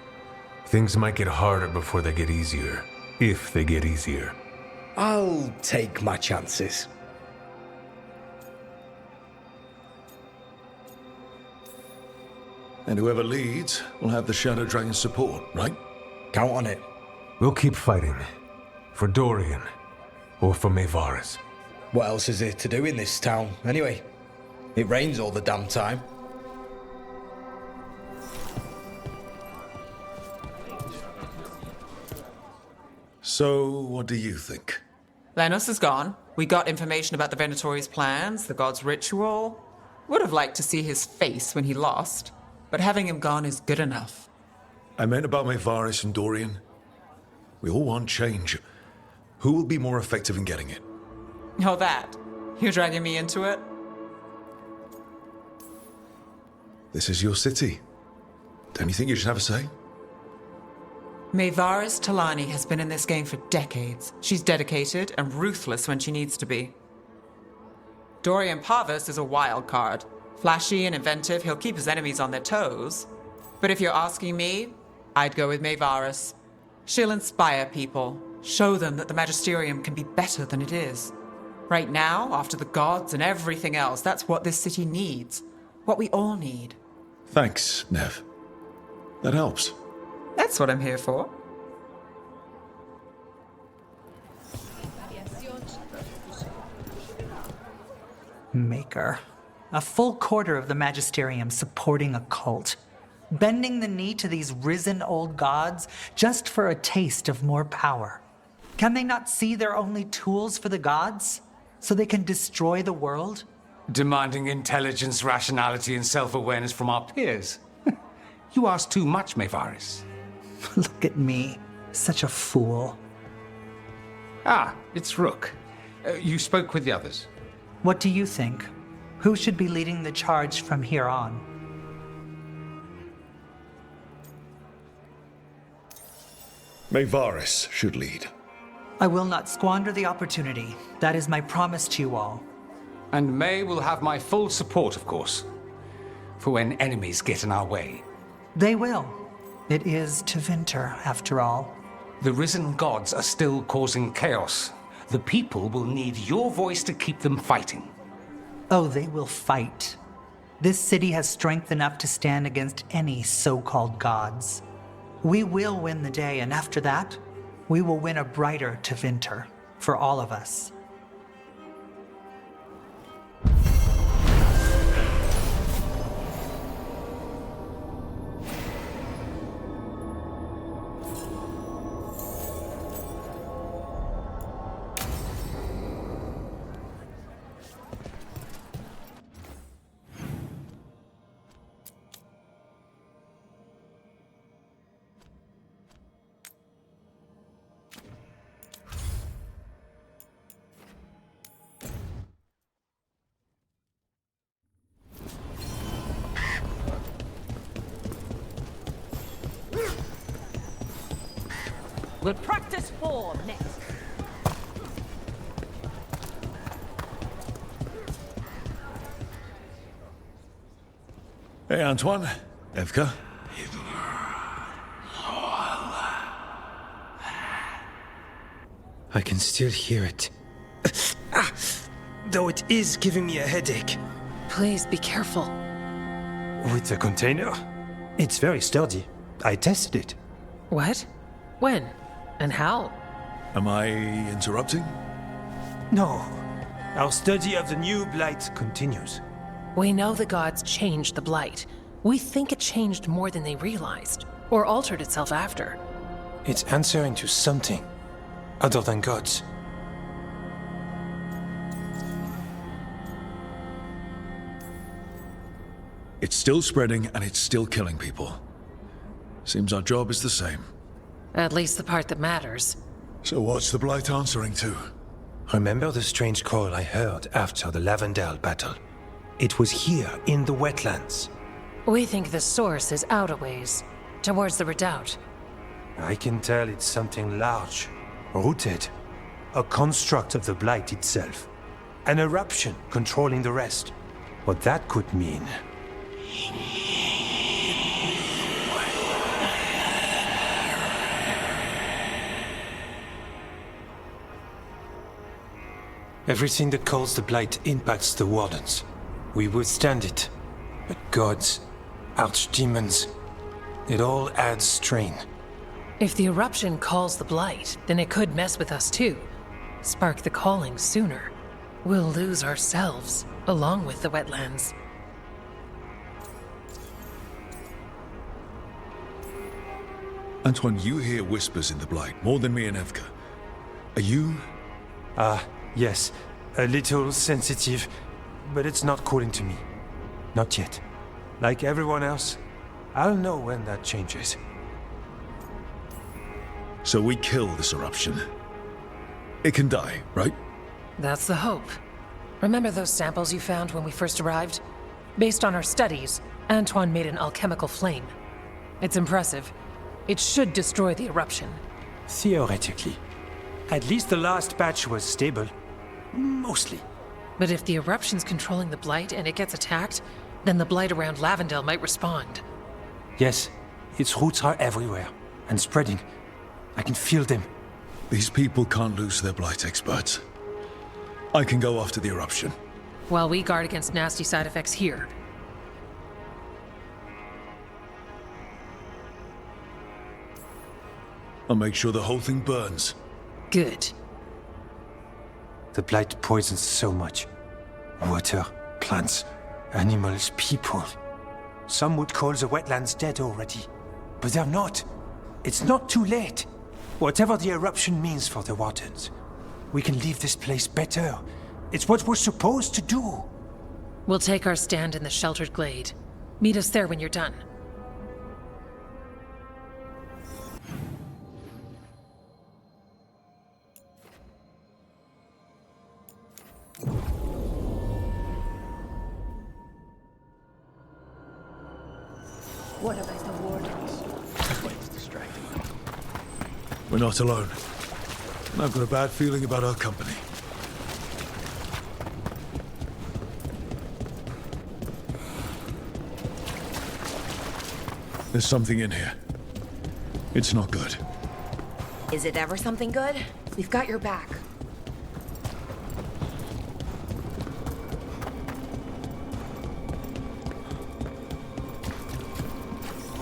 Things might get harder before they get easier. If they get easier. I'll take my chances. And whoever leads will have the Shadow Dragon's support, right? Count on it. We'll keep fighting. For Dorian. Or for Maevaris. What else is there to do in this town, anyway? It rains all the damn time. So, what do you think? Lenos is gone. We got information about the Venatori's plans, the god's ritual. Would have liked to see his face when he lost, but having him gone is good enough. I meant about Maevaris and Dorian. We all want change. Who will be more effective in getting it? Oh, that. You're dragging me into it? This is your city. Don't you think you should have a say? Maevaris Talani has been in this game for decades. She's dedicated and ruthless when she needs to be. Dorian Parvis is a wild card. Flashy and inventive, he'll keep his enemies on their toes. But if you're asking me, I'd go with Maevaris. She'll inspire people, show them that the Magisterium can be better than it is. Right now, after the gods and everything else, that's what this city needs. What we all need. Thanks, Nev. That helps. That's what I'm here for. Maker. A full quarter of the Magisterium supporting a cult. Bending the knee to these risen old gods just for a taste of more power. Can they not see they're only tools for the gods? So they can destroy the world? Demanding intelligence, rationality, and self-awareness from our peers. You ask too much, Maevaris. Look at me. Such a fool. Ah, it's Rook. You spoke with the others. What do you think? Who should be leading the charge from here on? Maevaris should lead. I will not squander the opportunity. That is my promise to you all. And May will have my full support, of course. For when enemies get in our way. They will. It is Tevinter, after all. The risen gods are still causing chaos. The people will need your voice to keep them fighting. Oh, they will fight. This city has strength enough to stand against any so-called gods. We will win the day, and after that, we will win a brighter Tevinter for all of us. We'll practice form next. Hey, Antoine. Evka. I can still hear it. Though it is giving me a headache. Please be careful. With the container? It's very sturdy. I tested it. What? When? And how? Am I interrupting? No. Our study of the new blight continues. We know the gods changed the blight. We think it changed more than they realized, or altered itself after. It's answering to something other than gods. It's still spreading and it's still killing people. Seems our job is the same. At least the part that matters. So what's the blight answering to? Remember the strange call I heard after the Lavendale battle? It was here in the wetlands. We think the source is out a ways, towards the redoubt. I can tell it's something large, rooted. A construct of the blight itself. An eruption controlling the rest. What that could mean. Everything that calls the blight impacts the Wardens. We withstand it. But gods, archdemons, it all adds strain. If the eruption calls the blight, then it could mess with us too. Spark the calling sooner. We'll lose ourselves, along with the wetlands. Antoine, you hear whispers in the blight, more than me and Evka. Are you? Yes. A little sensitive, but it's not calling to me. Not yet. Like everyone else, I'll know when that changes. So we kill this eruption. It can die, right? That's the hope. Remember those samples you found when we first arrived? Based on our studies, Antoine made an alchemical flame. It's impressive. It should destroy the eruption. Theoretically. At least the last batch was stable. Mostly. But if the eruption's controlling the blight and it gets attacked, then the blight around Lavendel might respond. Yes, its roots are everywhere, and spreading. I can feel them. These people can't lose their blight experts. I can go after the eruption. While we guard against nasty side effects here. I'll make sure the whole thing burns. Good. The blight poisons so much. Water, plants, animals, people. Some would call the wetlands dead already. But they're not. It's not too late. Whatever the eruption means for the Wardens, we can leave this place better. It's what we're supposed to do. We'll take our stand in the sheltered glade. Meet us there when you're done. What about the Wardens? It's distracting. We're not alone. And I've got a bad feeling about our company. There's something in here. It's not good. Is it ever something good? We've got your back.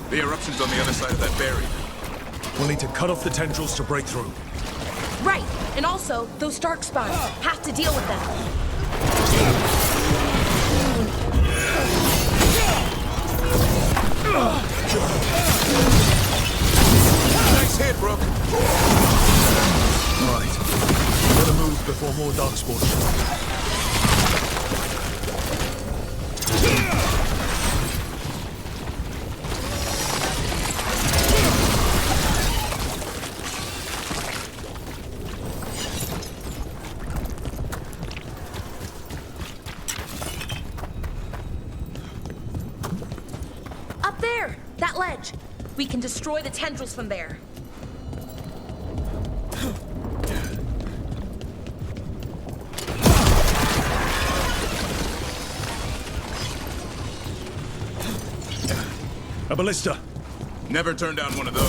The eruption's on the other side of that barrier. We'll need to cut off the tendrils to break through. Right, and also, those dark spawns. Have to deal with them. Nice hit, Brooke. All right. Gotta move before more darkspawn show. Up there! That ledge! We can destroy the tendrils from there. A ballista. Never turn down one of those.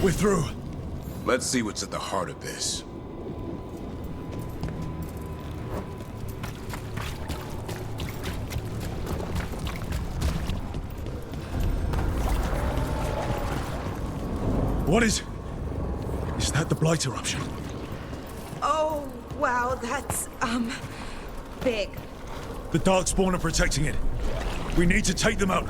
We're through. Let's see what's at the heart of this. What is that the blight eruption? Oh, wow, that's, big. The darkspawn are protecting it. We need to take them out.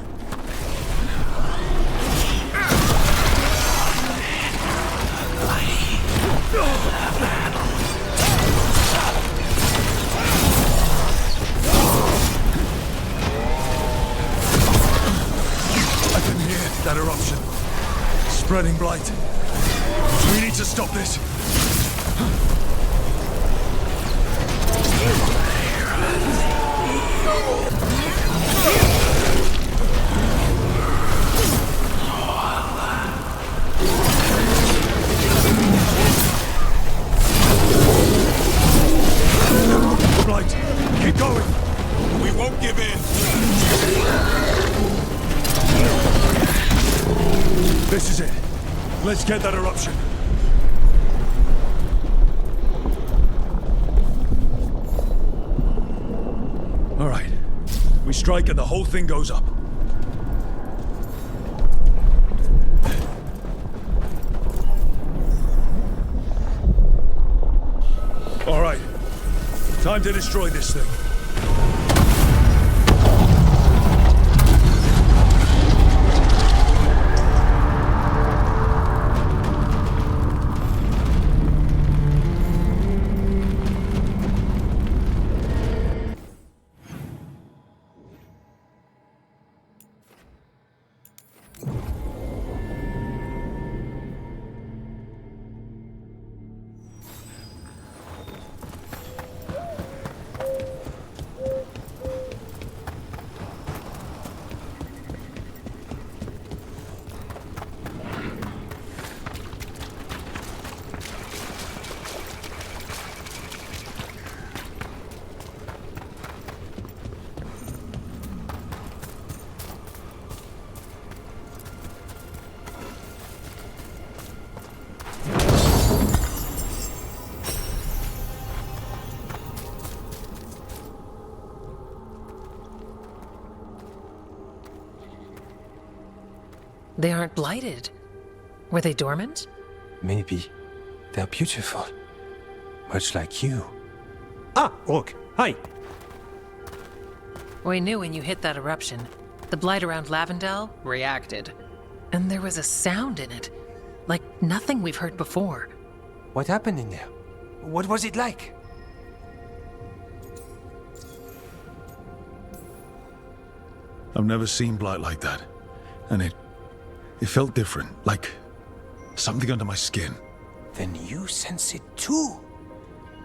I can hear that eruption. Spreading blight. We need to stop this. Blight, keep going. We won't give in. This is it. Let's get that eruption. All right. We strike and the whole thing goes up. All right. Time to destroy this thing. They aren't blighted. Were they dormant? Maybe. They're beautiful. Much like you. Ah, Rook. Hi. We knew when you hit that eruption. The blight around Lavendel reacted. And there was a sound in it. Like nothing we've heard before. What happened in there? What was it like? I've never seen blight like that. And it felt different, like something under my skin. Then you sense it too.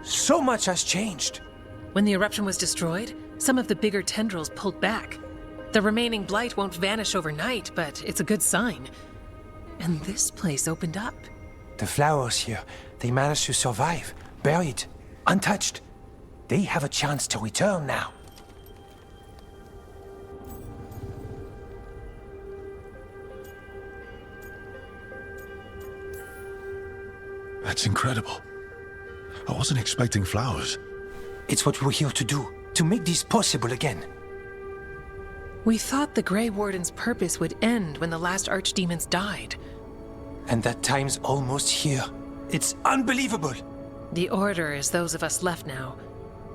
So much has changed. When the eruption was destroyed, some of the bigger tendrils pulled back. The remaining blight won't vanish overnight, but it's a good sign. And this place opened up. The flowers here, they managed to survive, buried, untouched. They have a chance to return now. That's incredible. I wasn't expecting flowers. It's what we're here to do, to make this possible again. We thought the Grey Warden's purpose would end when the last archdemons died. And that time's almost here. It's unbelievable. The Order is those of us left now.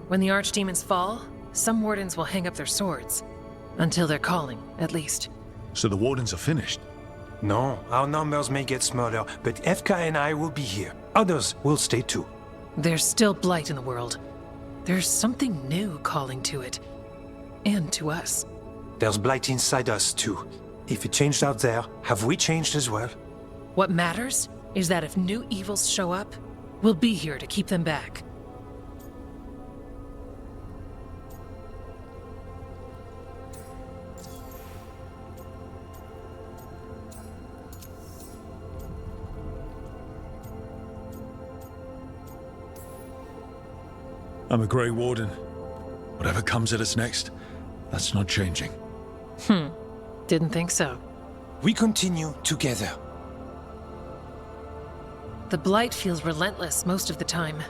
When the archdemons fall, some wardens will hang up their swords. Until their calling, at least. So the wardens are finished? No, our numbers may get smaller, but FK and I will be here. Others will stay too. There's still blight in the world. There's something new calling to it. And to us. There's blight inside us too. If it changed out there, have we changed as well? What matters is that if new evils show up, we'll be here to keep them back. I'm a Grey Warden. Whatever comes at us next, that's not changing. Didn't think so. We continue together. The blight feels relentless most of the time.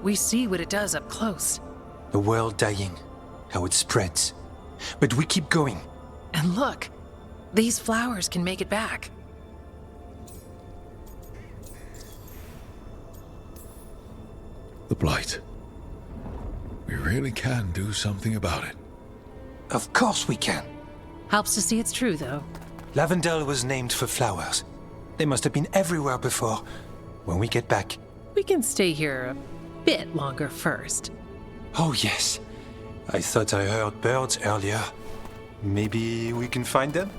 We see what it does up close. The world dying, how it spreads. But we keep going. And look, these flowers can make it back. The blight. We really can do something about it. Of course we can. Helps to see it's true, though. Lavendel was named for flowers. They must have been everywhere before. When we get back... We can stay here a bit longer first. Oh, yes. I thought I heard birds earlier. Maybe we can find them?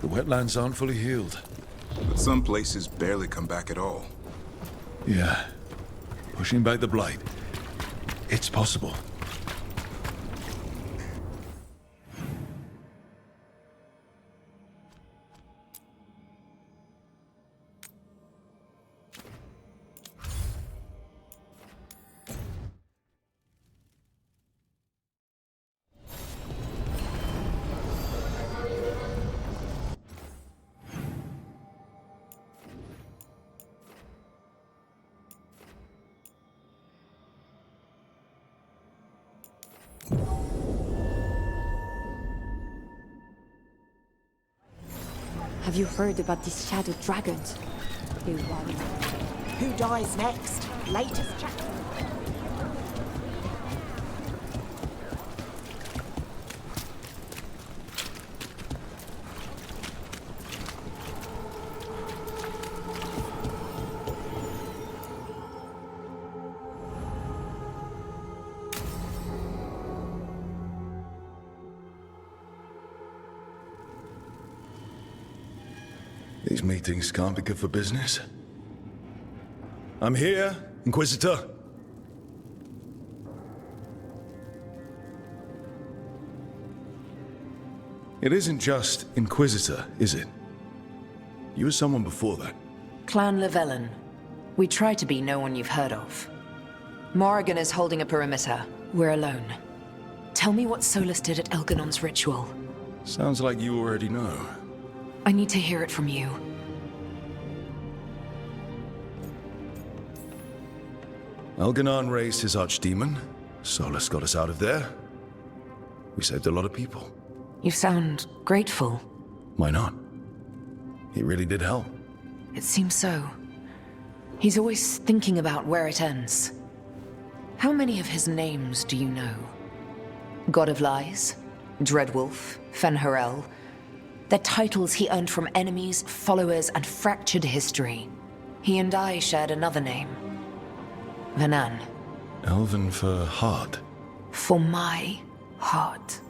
The wetlands aren't fully healed. But some places barely come back at all. Yeah. Pushing back the blight. It's possible. Have you heard about these shadow dragons? They worry. Who dies next? Latest chapter. These meetings can't be good for business. I'm here, Inquisitor. It isn't just Inquisitor, is it? You were someone before that. Clan Llewellyn. We try to be no one you've heard of. Morrigan is holding a perimeter. We're alone. Tell me what Solus did at Elganon's ritual. Sounds like you already know. I need to hear it from you. Elganon raised his archdemon. Solus got us out of there. We saved a lot of people. You sound grateful. Why not? He really did help. It seems so. He's always thinking about where it ends. How many of his names do you know? God of Lies, Dreadwolf, Fen'Harel. They're titles he earned from enemies, followers, and fractured history. He and I shared another name. Venan. Elven for heart. For my heart.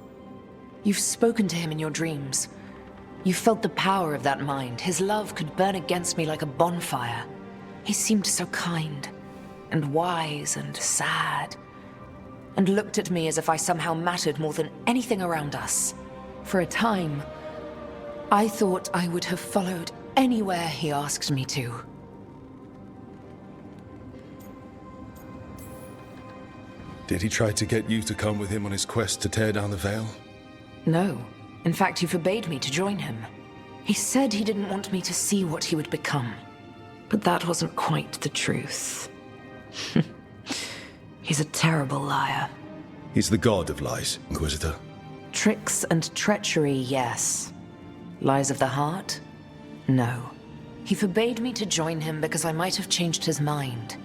You've spoken to him in your dreams. You felt the power of that mind. His love could burn against me like a bonfire. He seemed so kind, and wise, and sad, and looked at me as if I somehow mattered more than anything around us. For a time, I thought I would have followed anywhere he asked me to. Did he try to get you to come with him on his quest to tear down the Veil? No. In fact, he forbade me to join him. He said he didn't want me to see what he would become. But that wasn't quite the truth. He's a terrible liar. He's the god of lies, Inquisitor. Tricks and treachery, yes. Lies of the heart? No. He forbade me to join him because I might have changed his mind.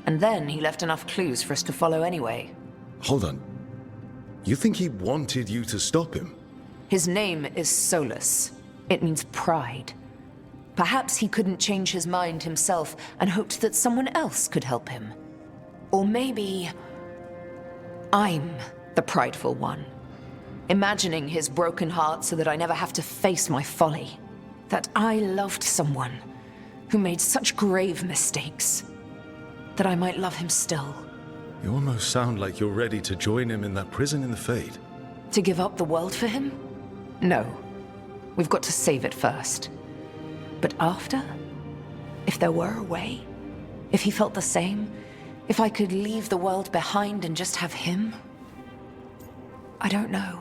And then he left enough clues for us to follow anyway. Hold on. You think he wanted you to stop him? His name is Solus. It means pride. Perhaps he couldn't change his mind himself and hoped that someone else could help him. Or maybe I'm the prideful one, imagining his broken heart so that I never have to face my folly. That I loved someone who made such grave mistakes, that I might love him still. You almost sound like you're ready to join him in that prison in the Fade. To give up the world for him? No. We've got to save it first. But after? If there were a way? If he felt the same? If I could leave the world behind and just have him? I don't know.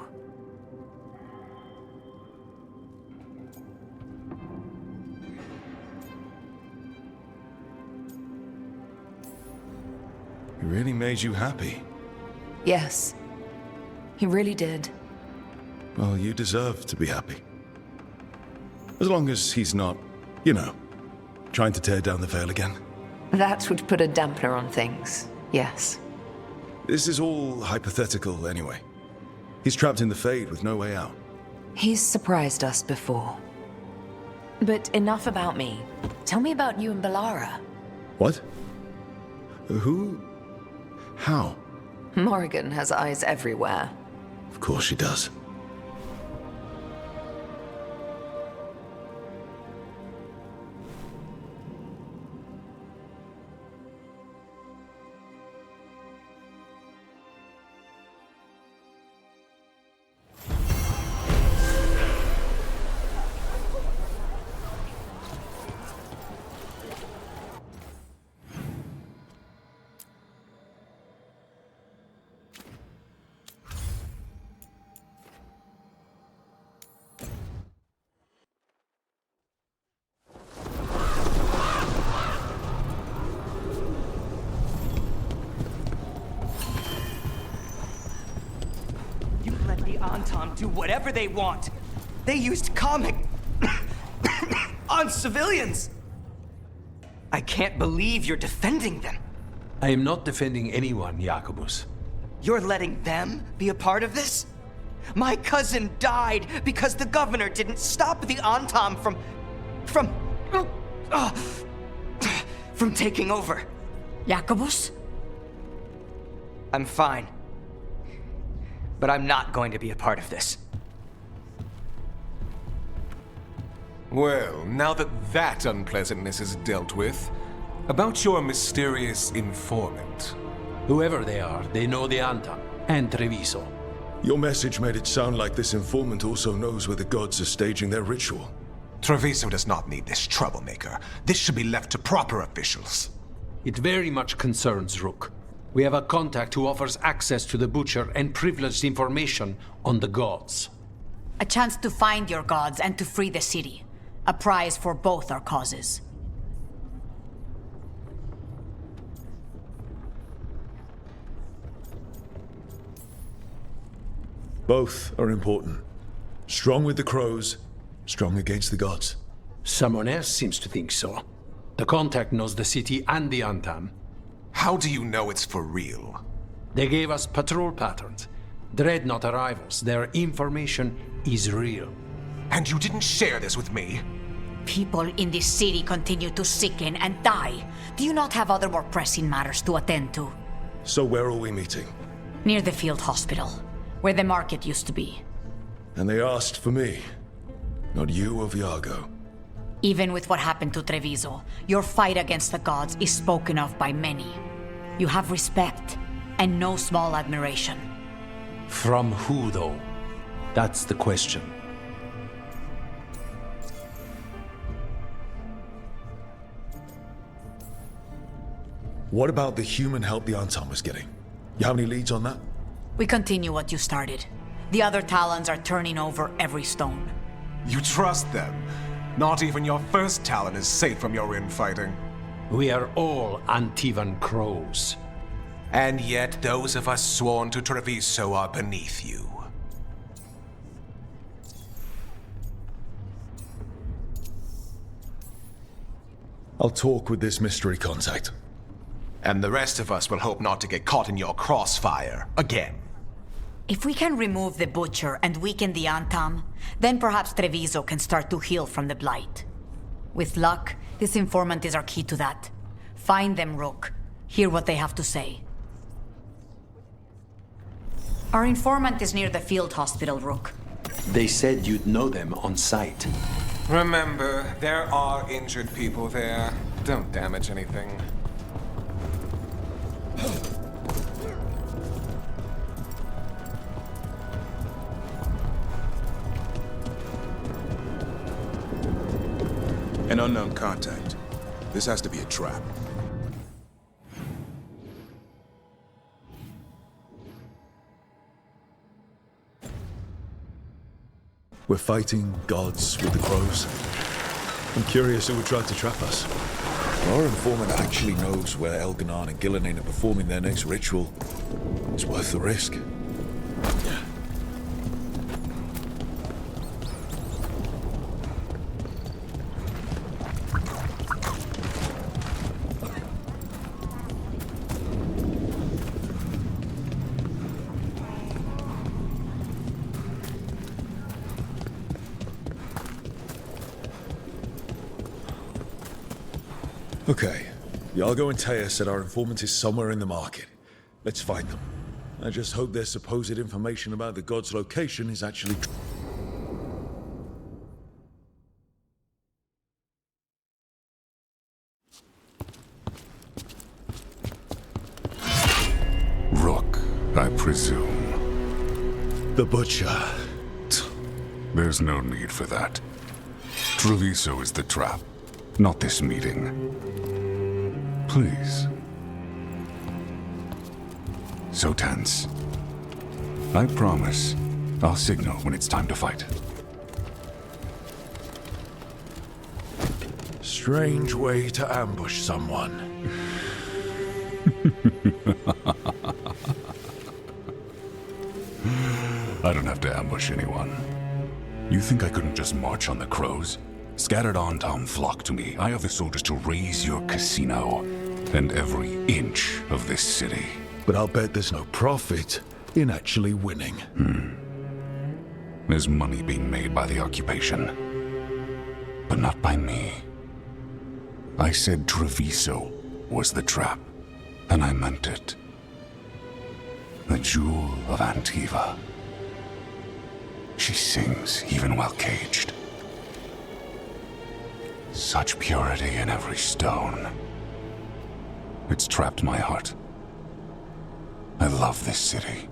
He really made you happy. Yes. He really did. Well, you deserve to be happy. As long as he's not, you know, trying to tear down the Veil again. That would put a dampener on things, yes. This is all hypothetical anyway. He's trapped in the Fade with no way out. He's surprised us before. But enough about me. Tell me about you and Bellara. What? Who? How? Morrigan has eyes everywhere. Of course she does. Do whatever they want. They used comic on civilians. I can't believe you're defending them. I am not defending anyone, Jacobus. You're letting them be a part of this? My cousin died because the governor didn't stop the Antam from taking over. Jacobus? I'm fine. But I'm not going to be a part of this. Well, now that unpleasantness is dealt with, about your mysterious informant. Whoever they are, they know the Antam and Treviso. Your message made it sound like this informant also knows where the gods are staging their ritual. Treviso does not need this troublemaker. This should be left to proper officials. It very much concerns Rook. We have a contact who offers access to the Butcher and privileged information on the gods. A chance to find your gods and to free the city. A prize for both our causes. Both are important. Strong with the crows, strong against the gods. Someone else seems to think so. The contact knows the city and the Antam. How do you know it's for real? They gave us patrol patterns. Dreadnought arrivals. Their information is real. And you didn't share this with me? People in this city continue to sicken and die. Do you not have other more pressing matters to attend to? So where are we meeting? Near the field hospital, where the market used to be. And they asked for me, not you or Viago. Even with what happened to Treviso, your fight against the gods is spoken of by many. You have respect, and no small admiration. From who, though? That's the question. What about the human help the Antam was getting? You have any leads on that? We continue what you started. The other Talons are turning over every stone. You trust them? Not even your first Talon is safe from your infighting. We are all Antivan crows. And yet those of us sworn to Treviso are beneath you. I'll talk with this mystery contact. And the rest of us will hope not to get caught in your crossfire again. If we can remove the Butcher and weaken the Antam, then perhaps Treviso can start to heal from the Blight. With luck, this informant is our key to that. Find them, Rook. Hear what they have to say. Our informant is near the field hospital, Rook. They said you'd know them on sight. Remember, there are injured people there. Don't damage anything. An unknown contact. This has to be a trap. We're fighting gods with the crows. I'm curious who would try to trap us. Our informant actually knows where Elganon and Gillinan are performing their next ritual. It's worth the risk. Okay, Viago and Taya said our informant is somewhere in the market. Let's find them. I just hope their supposed information about the god's location is actually true. Rook, I presume. The Butcher. There's no need for that. Treviso is the trap, not this meeting. Please. So tense. I promise, I'll signal when it's time to fight. Strange way to ambush someone. I don't have to ambush anyone. You think I couldn't just march on the crows? Scattered Antam flock to me. I have the soldiers to raise your casino and every inch of this city. But I'll bet there's no profit in actually winning. There's money being made by the occupation, but not by me. I said Treviso was the trap, and I meant it. The jewel of Antiva. She sings even while caged. Such purity in every stone. It's trapped my heart. I love this city.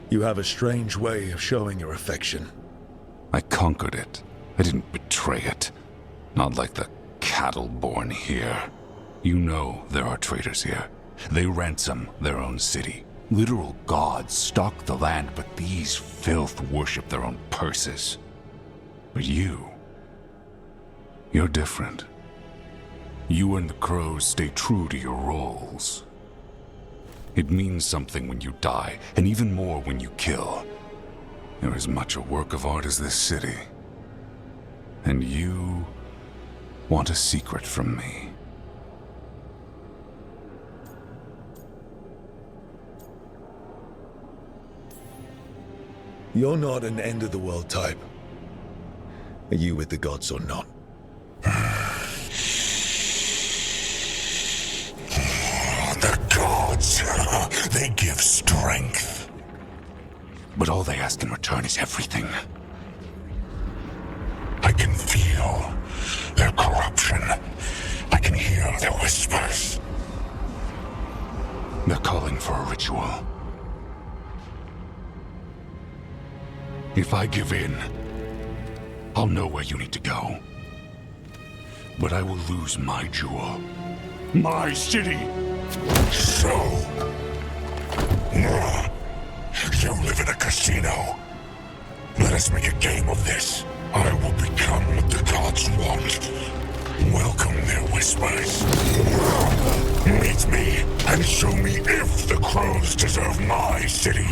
You have a strange way of showing your affection. I conquered it. I didn't betray it. Not like the cattle born here. You know there are traitors here. They ransom their own city. Literal gods stalk the land, but these filth worship their own purses. But you're different. You and the crows stay true to your roles. It means something when you die, and even more when you kill. You're as much a work of art as this city. And you want a secret from me. You're not an end-of-the-world type. Are you with the gods or not? The gods, they give strength. But all they ask in return is everything. I can feel their corruption. I can hear their whispers. They're calling for a ritual. If I give in, I'll know where you need to go. But I will lose my jewel. My city! So... you live in a casino. Let us make a game of this. I will become what the gods want. Welcome their whispers. Meet me and show me if the crows deserve my city.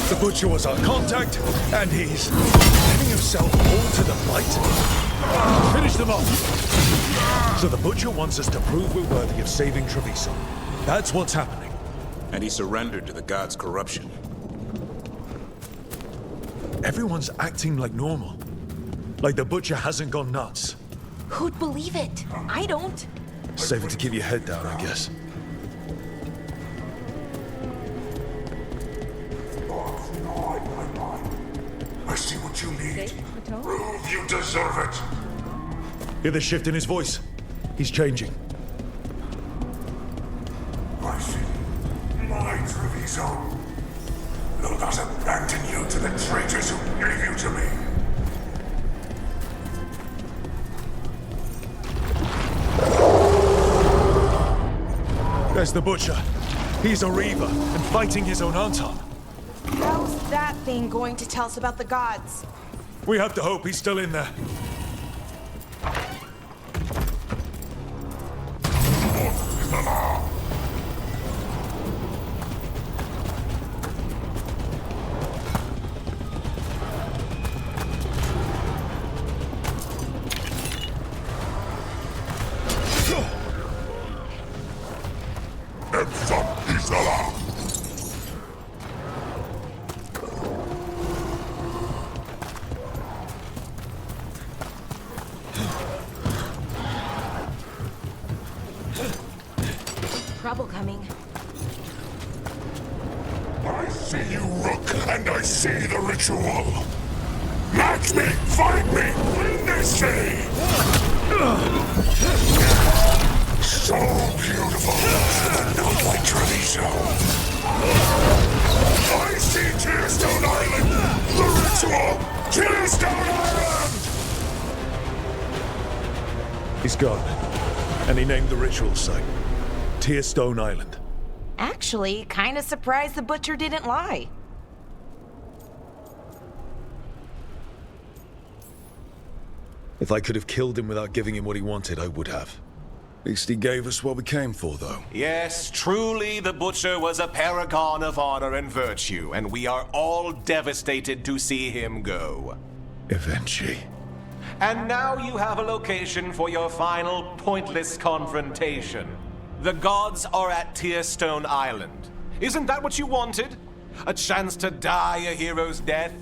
The Butcher was our contact, and he's giving himself all to the Blight. Finish them off! So the Butcher wants us to prove we're worthy of saving Treviso. That's what's happening. And he surrendered to the gods' corruption. Everyone's acting like normal. Like the Butcher hasn't gone nuts. Who'd believe it? I don't. Save it to keep your head down, I guess. I see what you need. Prove you deserve it. Hear the shift in his voice? He's changing. I see. My Treviso. Will not abandon you to the traitors who gave you to me. There's the Butcher. He's a Reaver and fighting his own Anton. How's that thing going to tell us about the gods? We have to hope he's still in there. Trouble coming. I see you, Rook, and I see the ritual. Match me, find me, win this city! So beautiful, not like Treviso. I see Tearstone Island! The ritual! Tearstone Island! He's gone. And he named the ritual site Tearstone Island. Actually, kinda surprised the Butcher didn't lie. If I could have killed him without giving him what he wanted, I would have. At least he gave us what we came for, though. Yes, truly the Butcher was a paragon of honor and virtue, and we are all devastated to see him go. Eventually. And now you have a location for your final pointless confrontation. The gods are at Tearstone Island. Isn't that what you wanted? A chance to die a hero's death?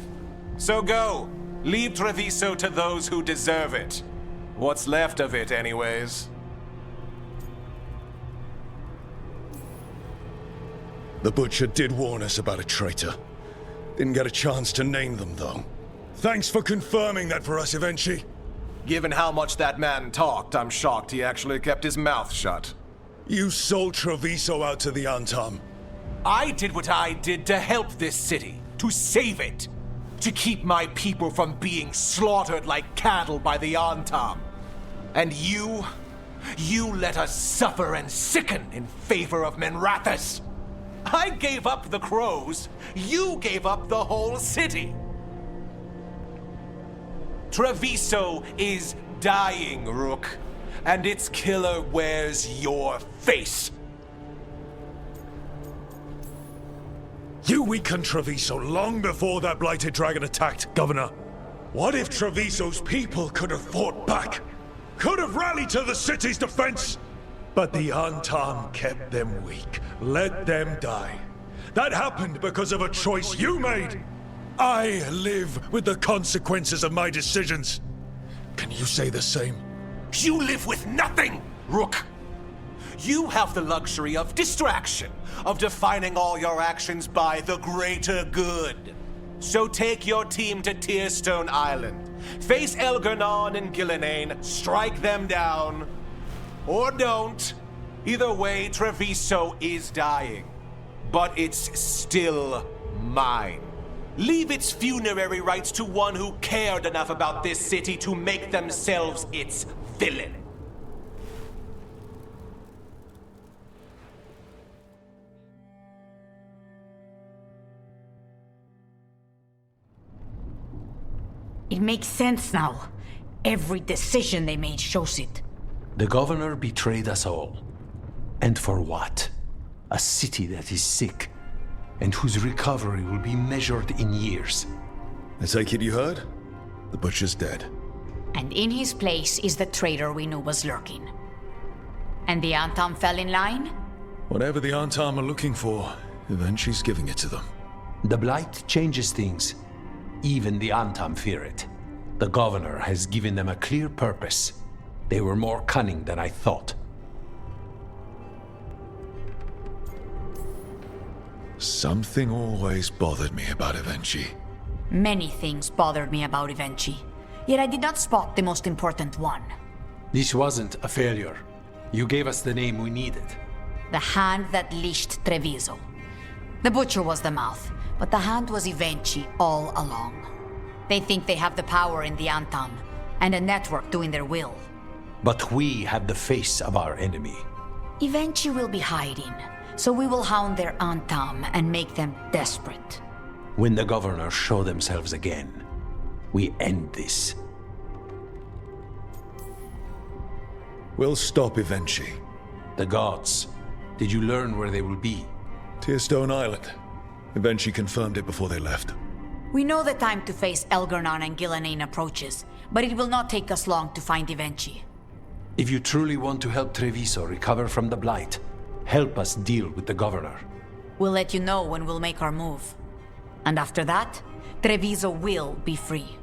So go. Leave Treviso to those who deserve it. What's left of it, anyways. The Butcher did warn us about a traitor. Didn't get a chance to name them, though. Thanks for confirming that for us, Eventually. Given how much that man talked, I'm shocked he actually kept his mouth shut. You sold Treviso out to the Antam. I did what I did to help this city, to save it, to keep my people from being slaughtered like cattle by the Antam. And you let us suffer and sicken in favor of Minrathous. I gave up the crows, you gave up the whole city. Treviso is dying, Rook, and its killer wears your face. You weakened Treviso long before that blighted dragon attacked, Governor. What if Treviso's people could have fought back? Could have rallied to the city's defense? But the Antam kept them weak, let them die. That happened because of a choice you made. I live with the consequences of my decisions. Can you say the same? You live with nothing, Rook. You have the luxury of distraction, of defining all your actions by the greater good. So take your team to Tearstone Island. Face Elgernon and Gillenane, strike them down. Or don't. Either way, Treviso is dying. But it's still mine. Leave its funerary rites to one who cared enough about this city to make themselves its villain. It makes sense now. Every decision they made shows it. The governor betrayed us all. And for what? A city that is sick, and whose recovery will be measured in years. I take it you heard? The butcher's dead. And in his place is the traitor we knew was lurking. And the Antam fell in line? Whatever the Antam are looking for, Eventually's giving it to them. The Blight changes things. Even the Antam fear it. The governor has given them a clear purpose. They were more cunning than I thought. Something always bothered me about Evenchi. Many things bothered me about Evenchi, yet I did not spot the most important one. This wasn't a failure. You gave us the name we needed. The hand that leashed Treviso. The butcher was the mouth, but the hand was Evenchi all along. They think they have the power in the Antam, and a network doing their will. But we have the face of our enemy. Evenchi will be hiding, so we will hound their Antam and make them desperate. When the governors show themselves again, we end this. We'll stop Evenchi. The gods. Did you learn where they will be? Tearstone Island. Evenchi confirmed it before they left. We know the time to face Elgernon and Gillenane approaches, but it will not take us long to find Evenchi. If you truly want to help Treviso recover from the Blight, help us deal with the governor. We'll let you know when we'll make our move. And after that, Treviso will be free.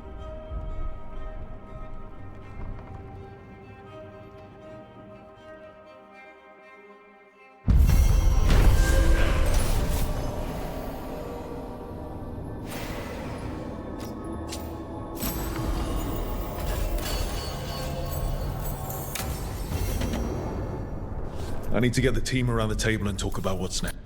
I need to get the team around the table and talk about what's next.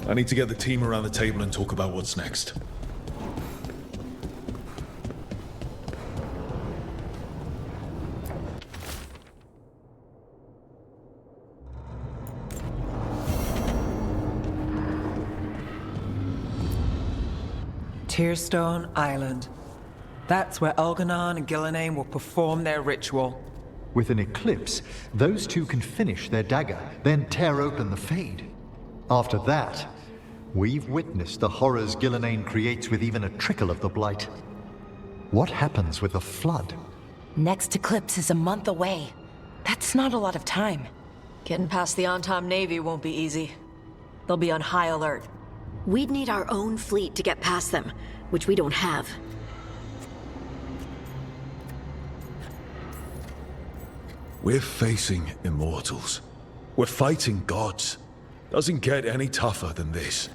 I need to get the team around the table and talk about what's next. Tearstone Island. That's where Elgernon and Gillenane will perform their ritual. With an eclipse, those two can finish their dagger, then tear open the Fade. After that, we've witnessed the horrors Gillenane creates with even a trickle of the Blight. What happens with the Flood? Next eclipse is a month away. That's not a lot of time. Getting past the Antam Navy won't be easy. They'll be on high alert. We'd need our own fleet to get past them, which we don't have. We're facing immortals. We're fighting gods. Doesn't get any tougher than this.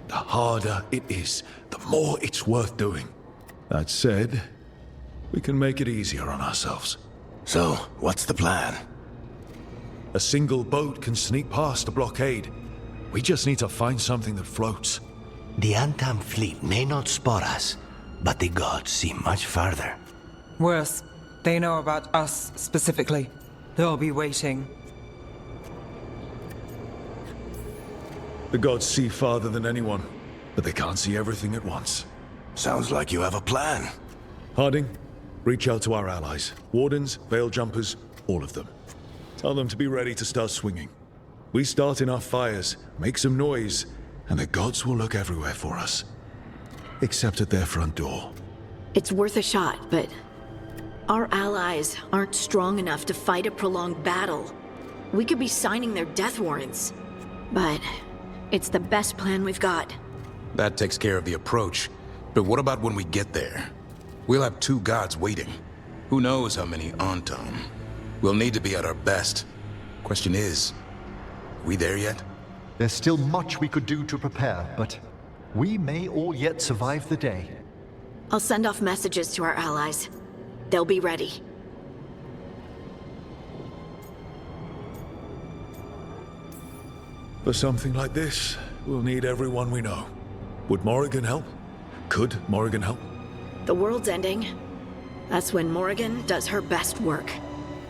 The harder it is, the more it's worth doing. That said, we can make it easier on ourselves. So, what's the plan? A single boat can sneak past the blockade. We just need to find something that floats. The Antam fleet may not spot us, but the gods see much farther. Worse, they know about us specifically. They'll be waiting. The gods see farther than anyone, but they can't see everything at once. Sounds like you have a plan. Harding, reach out to our allies. Wardens, Veil Jumpers, all of them. Tell them to be ready to start swinging. We start enough fires, make some noise, and the gods will look everywhere for us. Except at their front door. It's worth a shot, but our allies aren't strong enough to fight a prolonged battle. We could be signing their death warrants, but it's the best plan we've got. That takes care of the approach. But what about when we get there? We'll have 2 gods waiting. Who knows how many Antam? We'll need to be at our best. Question is, we there yet? There's still much we could do to prepare, but we may all yet survive the day. I'll send off messages to our allies. They'll be ready. For something like this, we'll need everyone we know. Would Morrigan help? Could Morrigan help? The world's ending. That's when Morrigan does her best work.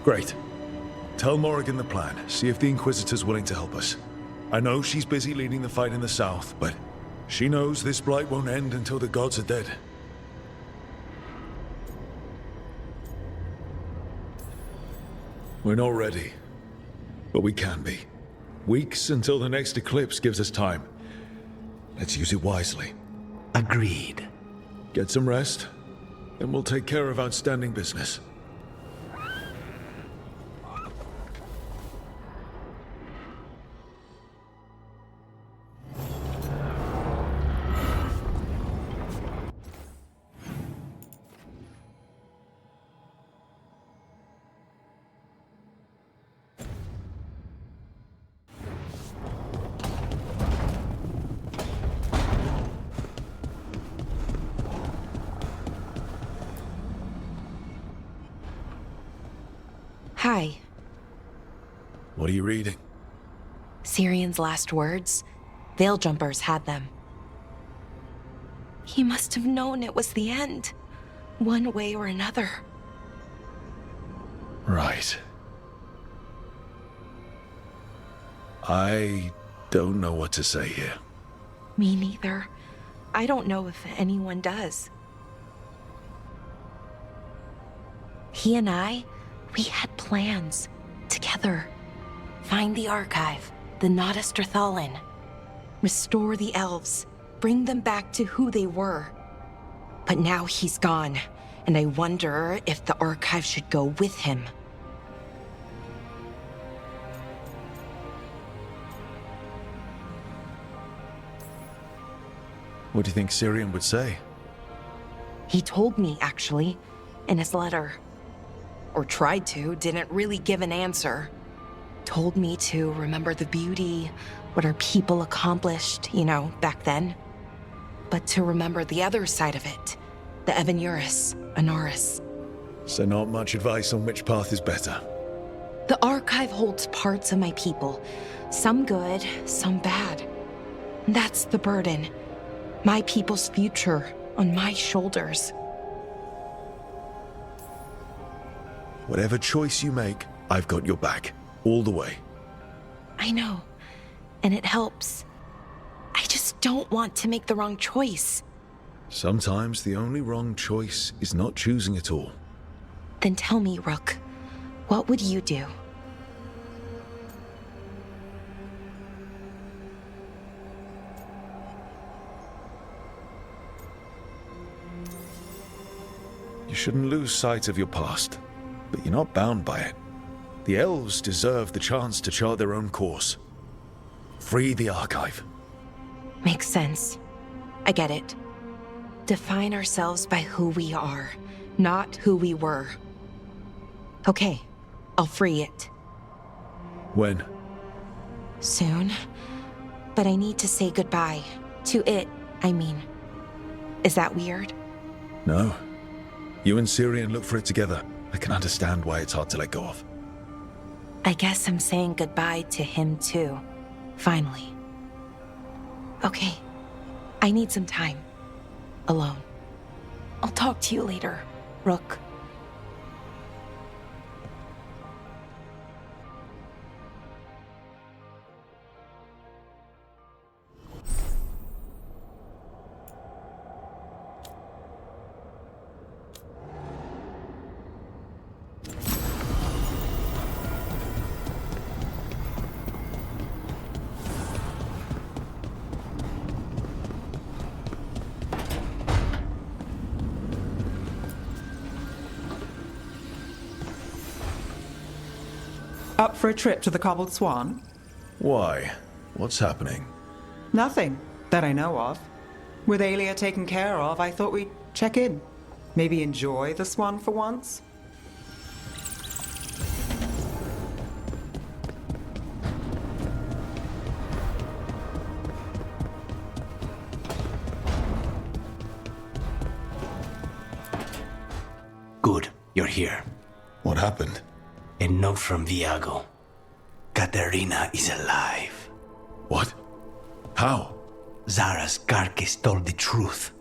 Great. Tell Morrigan the plan. See if the Inquisitor's willing to help us. I know she's busy leading the fight in the south, but she knows this blight won't end until the gods are dead. We're not ready, but we can be. Weeks until the next eclipse gives us time. Let's use it wisely. Agreed. Get some rest, then we'll take care of outstanding business. Hi. What are you reading? Syrion's last words. Veil Jumpers had them. He must have known it was the end, one way or another. Right. I don't know what to say here. Me neither. I don't know if anyone does. He and we had plans. Together. Find the archive, the Nodasterthalin. Restore the elves. Bring them back to who they were. But now he's gone, and I wonder if the archive should go with him. What do you think Syrian would say? He told me, actually, in his letter. Or tried to, didn't really give an answer. Told me to remember the beauty, what our people accomplished, back then. But to remember the other side of it, the Evanuris, Anaris. So not much advice on which path is better. The archive holds parts of my people, some good, some bad. That's the burden. My people's future on my shoulders. Whatever choice you make, I've got your back, all the way. I know, and it helps. I just don't want to make the wrong choice. Sometimes the only wrong choice is not choosing at all. Then tell me, Rook, what would you do? You shouldn't lose sight of your past. But you're not bound by it. The elves deserve the chance to chart their own course. Free the archive. Makes sense. I get it. Define ourselves by who we are, not who we were. Okay, I'll free it. When? Soon. But I need to say goodbye. To it, I mean. Is that weird? No. You and Syrian look for it together. I can understand why it's hard to let go of. I guess I'm saying goodbye to him too. Finally. Okay. I need some time. Alone. I'll talk to you later, Rook. Up for a trip to the Cobbled Swan? Why? What's happening? Nothing that I know of. With Aelia taken care of, I thought we'd check in. Maybe enjoy the Swan for once? Good, you're here. What happened? A note from Viago. Katerina is alive. What? How? Zara's carcass told the truth.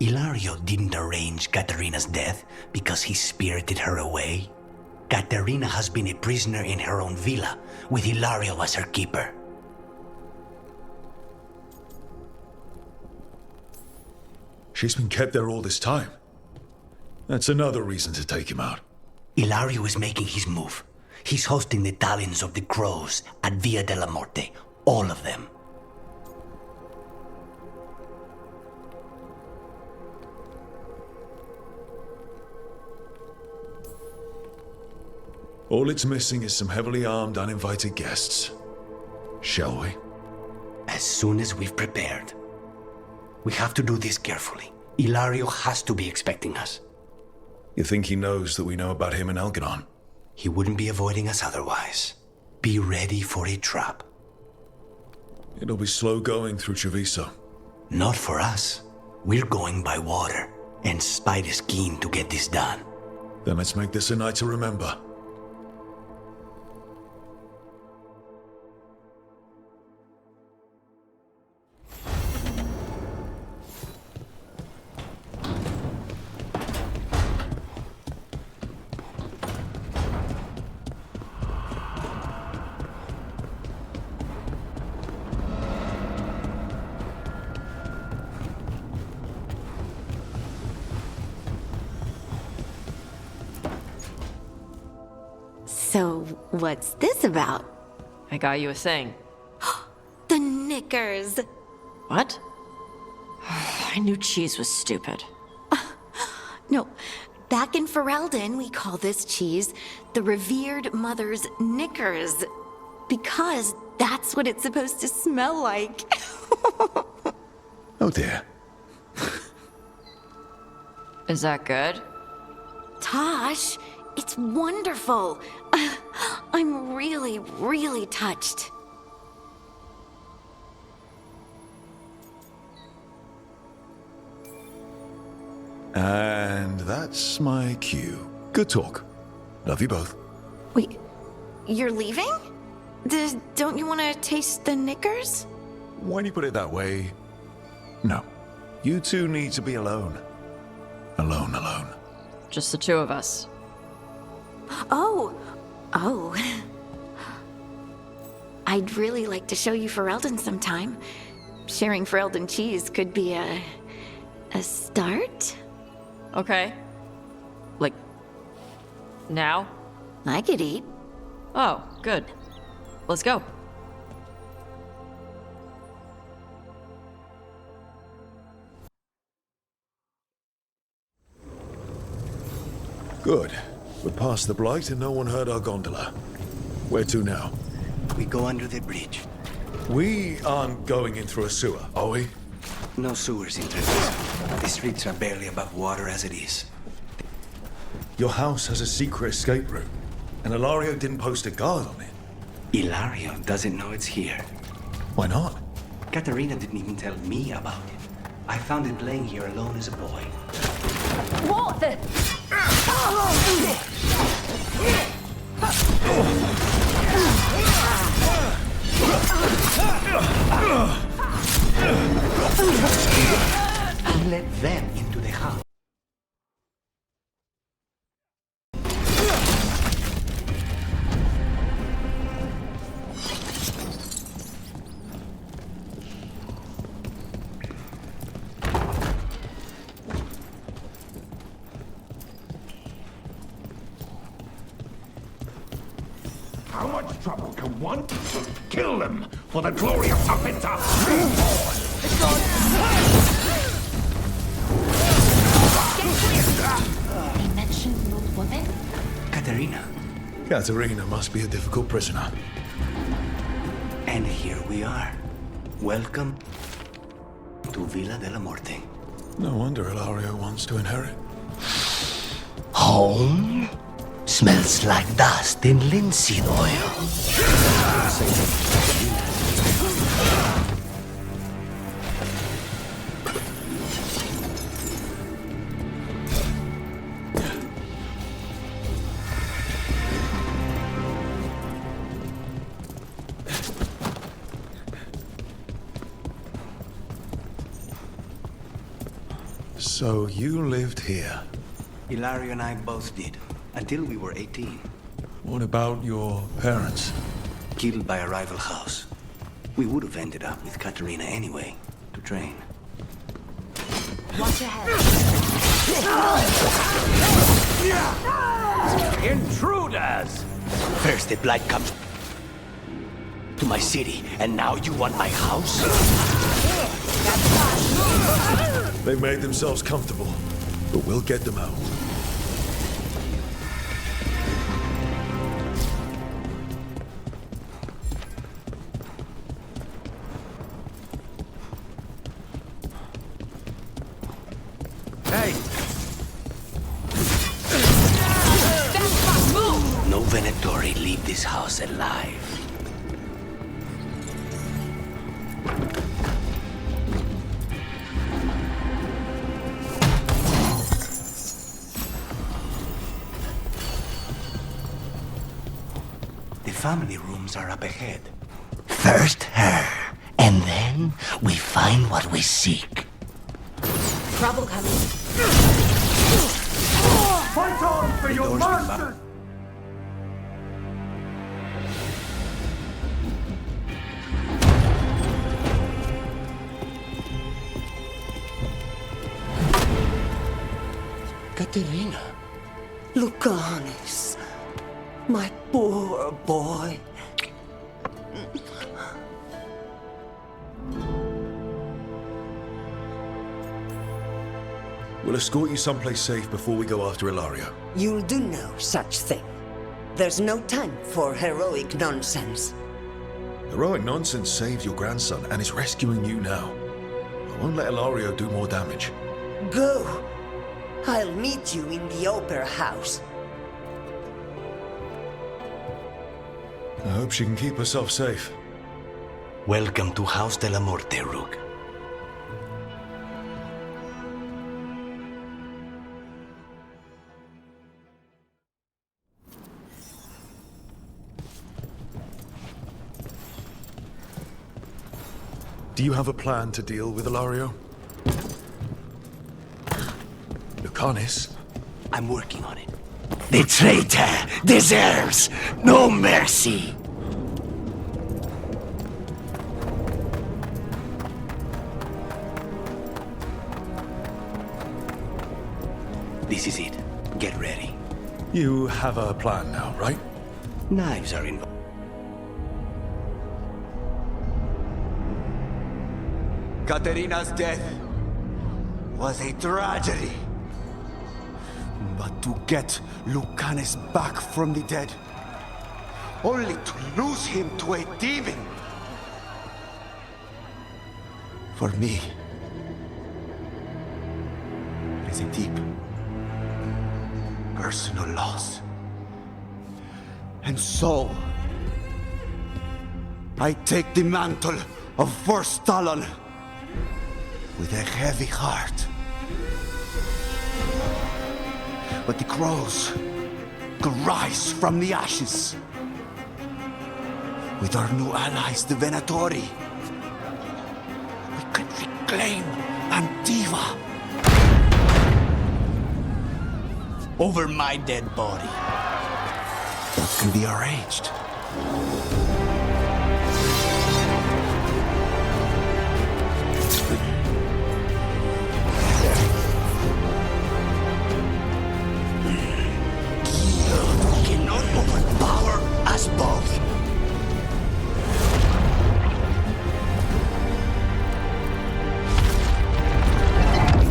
Ilario didn't arrange Katerina's death because he spirited her away. Katerina has been a prisoner in her own villa, with Ilario as her keeper. She's been kept there all this time. That's another reason to take him out. Ilario is making his move. He's hosting the talons of the crows at Via della Morte. All of them. All it's missing is some heavily armed, uninvited guests. Shall we? As soon as we've prepared. We have to do this carefully. Ilario has to be expecting us. You think he knows that we know about him and Algernon? He wouldn't be avoiding us otherwise. Be ready for a trap. It'll be slow going through Treviso. Not for us. We're going by water, and Spite is keen to get this done. Then let's make this a night to remember. So, what's this about? I got you a thing. The knickers! What? I knew cheese was stupid. No, back in Ferelden, we call this cheese the revered mother's knickers. Because that's what it's supposed to smell like. Oh dear. Is that good? Tosh, it's wonderful. I'm really, really touched. And that's my cue. Good talk. Love you both. Wait, you're leaving? Don't you want to taste the knickers? Why do you put it that way? No. You two need to be alone. Alone. Just the two of us. Oh. I'd really like to show you Ferelden sometime. Sharing Ferelden cheese could be a start? Okay. Like, now? I could eat. Oh, good. Let's go. Good. We're past the Blight and no one heard our gondola. Where to now? We go under the bridge. We aren't going in through a sewer, are we? No sewers in Treviso. The streets are barely above water as it is. Your house has a secret escape route, and Ilario didn't post a guard on it. Ilario doesn't know it's here. Why not? Katerina didn't even tell me about it. I found it playing here alone as a boy. What the? And let them into the house. How much trouble can one kill them for the glory of Tapinta? They mentioned an old woman? Katerina. Katerina must be a difficult prisoner. And here we are. Welcome to Villa de la Morte. No wonder Ilario wants to inherit. Home? Smells like dust in linseed oil. So you lived here? Ilario and I both did, until we were 18. What about your parents? Killed by a rival house. We would have ended up with Katerina anyway, to train. Watch your head. Intruders! First the blight comes to my city, and now you want my house? They made themselves comfortable, but we'll get them out. Hey! No Venatori leave this house alive. The family rooms are up ahead. First her, and then we find what we seek. Trouble coming. Fight on for your masters! Katerina. Lucanis. My poor boy. We'll escort you someplace safe before we go after Ilario. You'll do no such thing. There's no time for heroic nonsense. Heroic nonsense saved your grandson and is rescuing you now. I won't let Ilario do more damage. Go! I'll meet you in the Opera House. I hope she can keep herself safe. Welcome to House de la Morte, Rook. Do you have a plan to deal with Ilario? Lucanis? I'm working on it. The traitor deserves no mercy. This is it. Get ready. You have a plan now, right? Knives are involved. Katerina's death was a tragedy. But to get Lucanis back from the dead, only to lose him to a demon. For me, it is a deep, personal loss. And so, I take the mantle of First Talon with a heavy heart. But the crows could rise from the ashes. With our new allies, the Venatori, we can reclaim Antiva. Over my dead body. That can be arranged. You cannot overpower us both.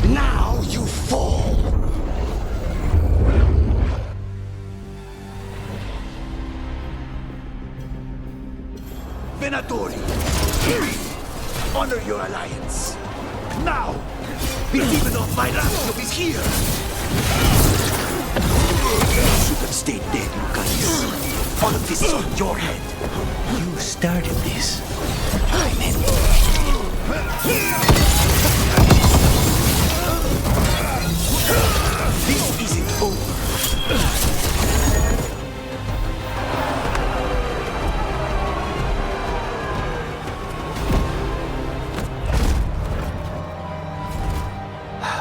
Now you fall. Venatori, honor your alliance. Now, believe it or my Rapture is here. You should have stayed dead, Lucas. All of this is on your head. You started this. I'm in. This isn't over.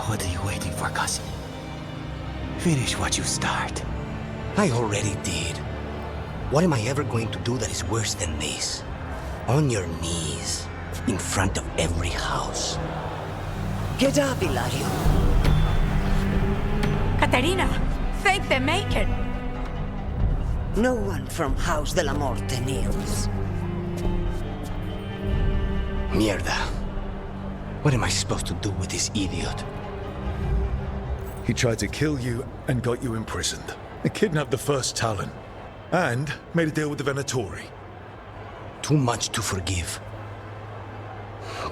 What are you waiting for, cousin? Finish what you start. I already did. What am I ever going to do that is worse than this? On your knees, in front of every house. Get up, Ilario. Katerina, thank the Maker. No one from House de la Morte kneels. Mierda. What am I supposed to do with this idiot? He tried to kill you and got you imprisoned. He kidnapped the First Talon. And made a deal with the Venatori. Too much to forgive.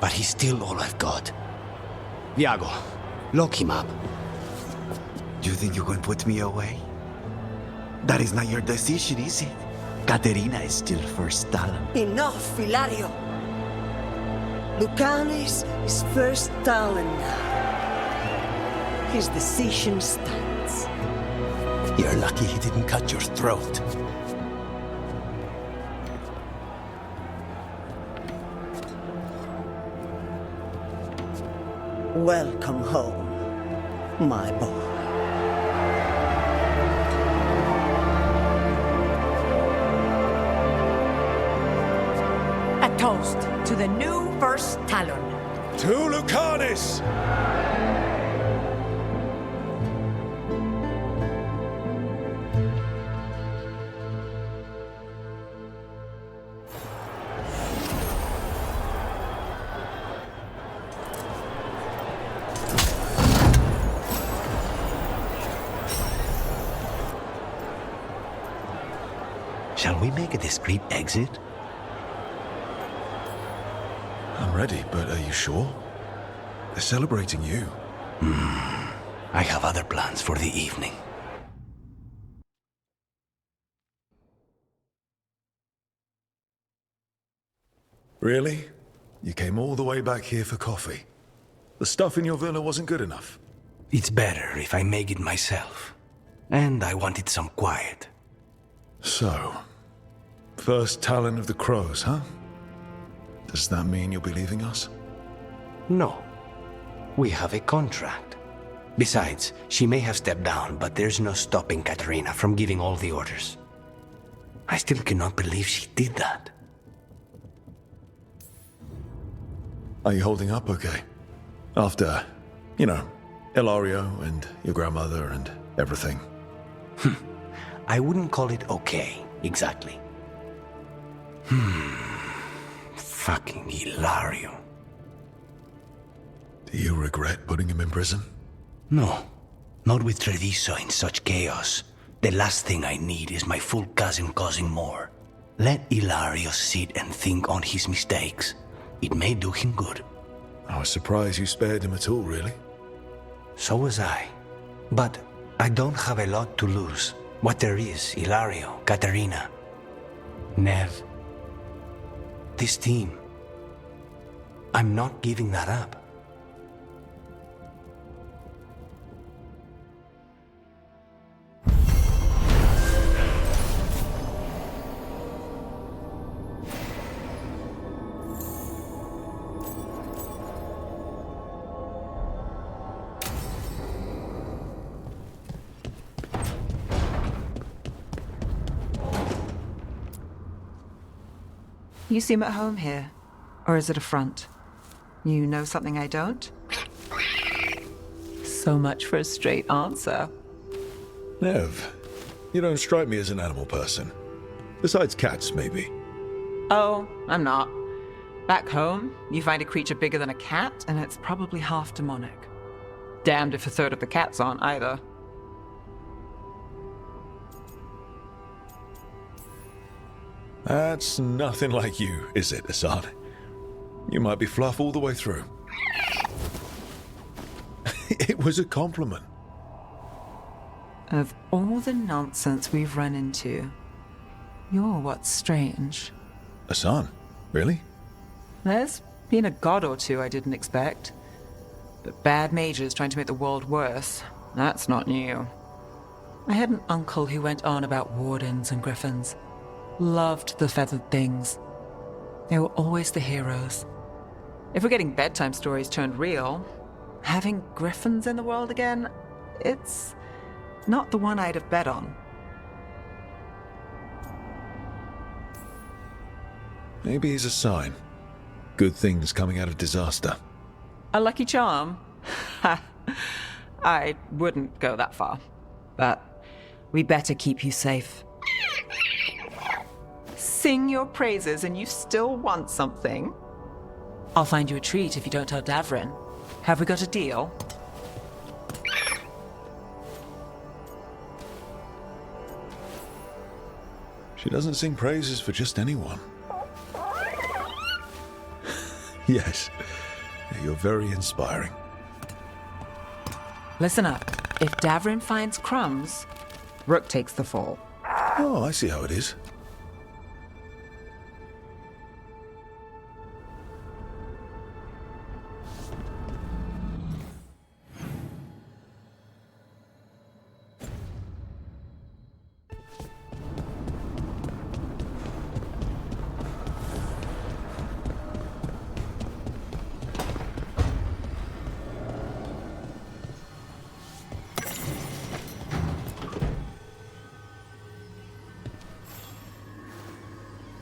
But he's still all I've got. Viago, lock him up. Do you think you can put me away? That is not your decision, is it? Caterina is still First Talon. Enough, Ilario. Lucanis is First Talon now. His decision stands. You're lucky he didn't cut your throat. Welcome home, my boy. A toast to the new First Talon. To Lucanis! Shall we make a discreet exit? I'm ready, but are you sure? They're celebrating you. I have other plans for the evening. Really? You came all the way back here for coffee? The stuff in your villa wasn't good enough? It's better if I make it myself. And I wanted some quiet. So, First Talon of the Crows, huh? Does that mean you'll be leaving us? No. We have a contract. Besides, she may have stepped down, but there's no stopping Katerina from giving all the orders. I still cannot believe she did that. Are you holding up okay? After, Ilario and your grandmother and everything. I wouldn't call it okay, exactly. Fucking Ilario. Do you regret putting him in prison? No, not with Treviso in such chaos. The last thing I need is my full cousin causing more. Let Ilario sit and think on his mistakes. It may do him good. I was surprised you spared him at all, really. So was I. But I don't have a lot to lose. What there is, Ilario, Katerina, Nev. This team. I'm not giving that up. You seem at home here. Or is it a front? You know something I don't? So much for a straight answer. Nev, you don't strike me as an animal person. Besides cats, maybe. Oh, I'm not. Back home, you find a creature bigger than a cat, and it's probably half demonic. Damned if a third of the cats aren't either. That's nothing like you, is it, Assad? You might be fluff all the way through. It was a compliment. Of all the nonsense we've run into, you're what's strange. Assad? Really? There's been a god or two I didn't expect. But bad mages trying to make the world worse, that's not new. I had an uncle who went on about wardens and griffins. Loved the feathered things. They were always the heroes. If we're getting bedtime stories turned real, having griffins in the world again, it's not the one I'd have bet on. Maybe he's a sign. Good things coming out of disaster. A lucky charm? I wouldn't go that far. But we better keep you safe. Sing your praises and you still want something? I'll find you a treat if you don't tell Davrin. Have we got a deal? She doesn't sing praises for just anyone. Yes, you're very inspiring. Listen up. If Davrin finds crumbs, Rook takes the fall. Oh, I see how it is.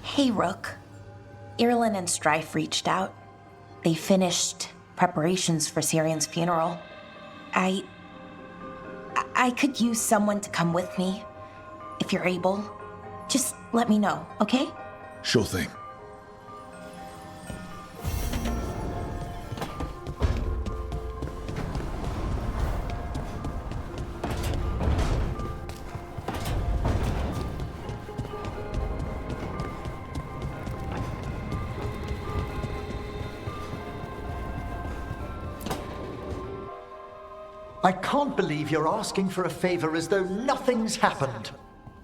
Hey, Rook. Irlin and Strife reached out. They finished preparations for Syrian's funeral. I could use someone to come with me. If you're able, just let me know, okay? Sure thing. I can't believe you're asking for a favor as though nothing's happened.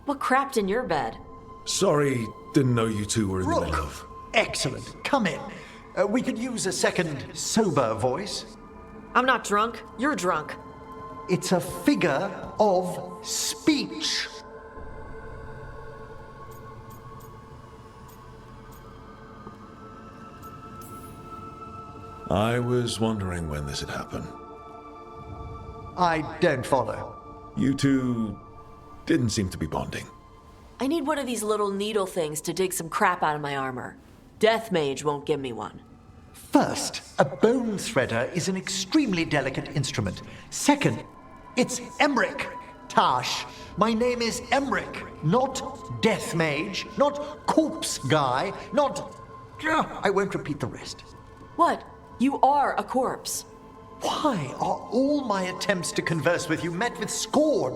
What crapped in your bed? Sorry, didn't know you two were in the middle of... Excellent. Come in. We could use a second sober voice. I'm not drunk. You're drunk. It's a figure of speech. I was wondering when this had happened. I don't follow. You two didn't seem to be bonding. I need one of these little needle things to dig some crap out of my armor. Death Mage won't give me one. First, a bone threader is an extremely delicate instrument. Second, it's Emmerich. Tash, my name is Emmerich, not Death Mage, not Corpse Guy, not... I won't repeat the rest. What? You are a corpse. Why are all my attempts to converse with you met with scorn?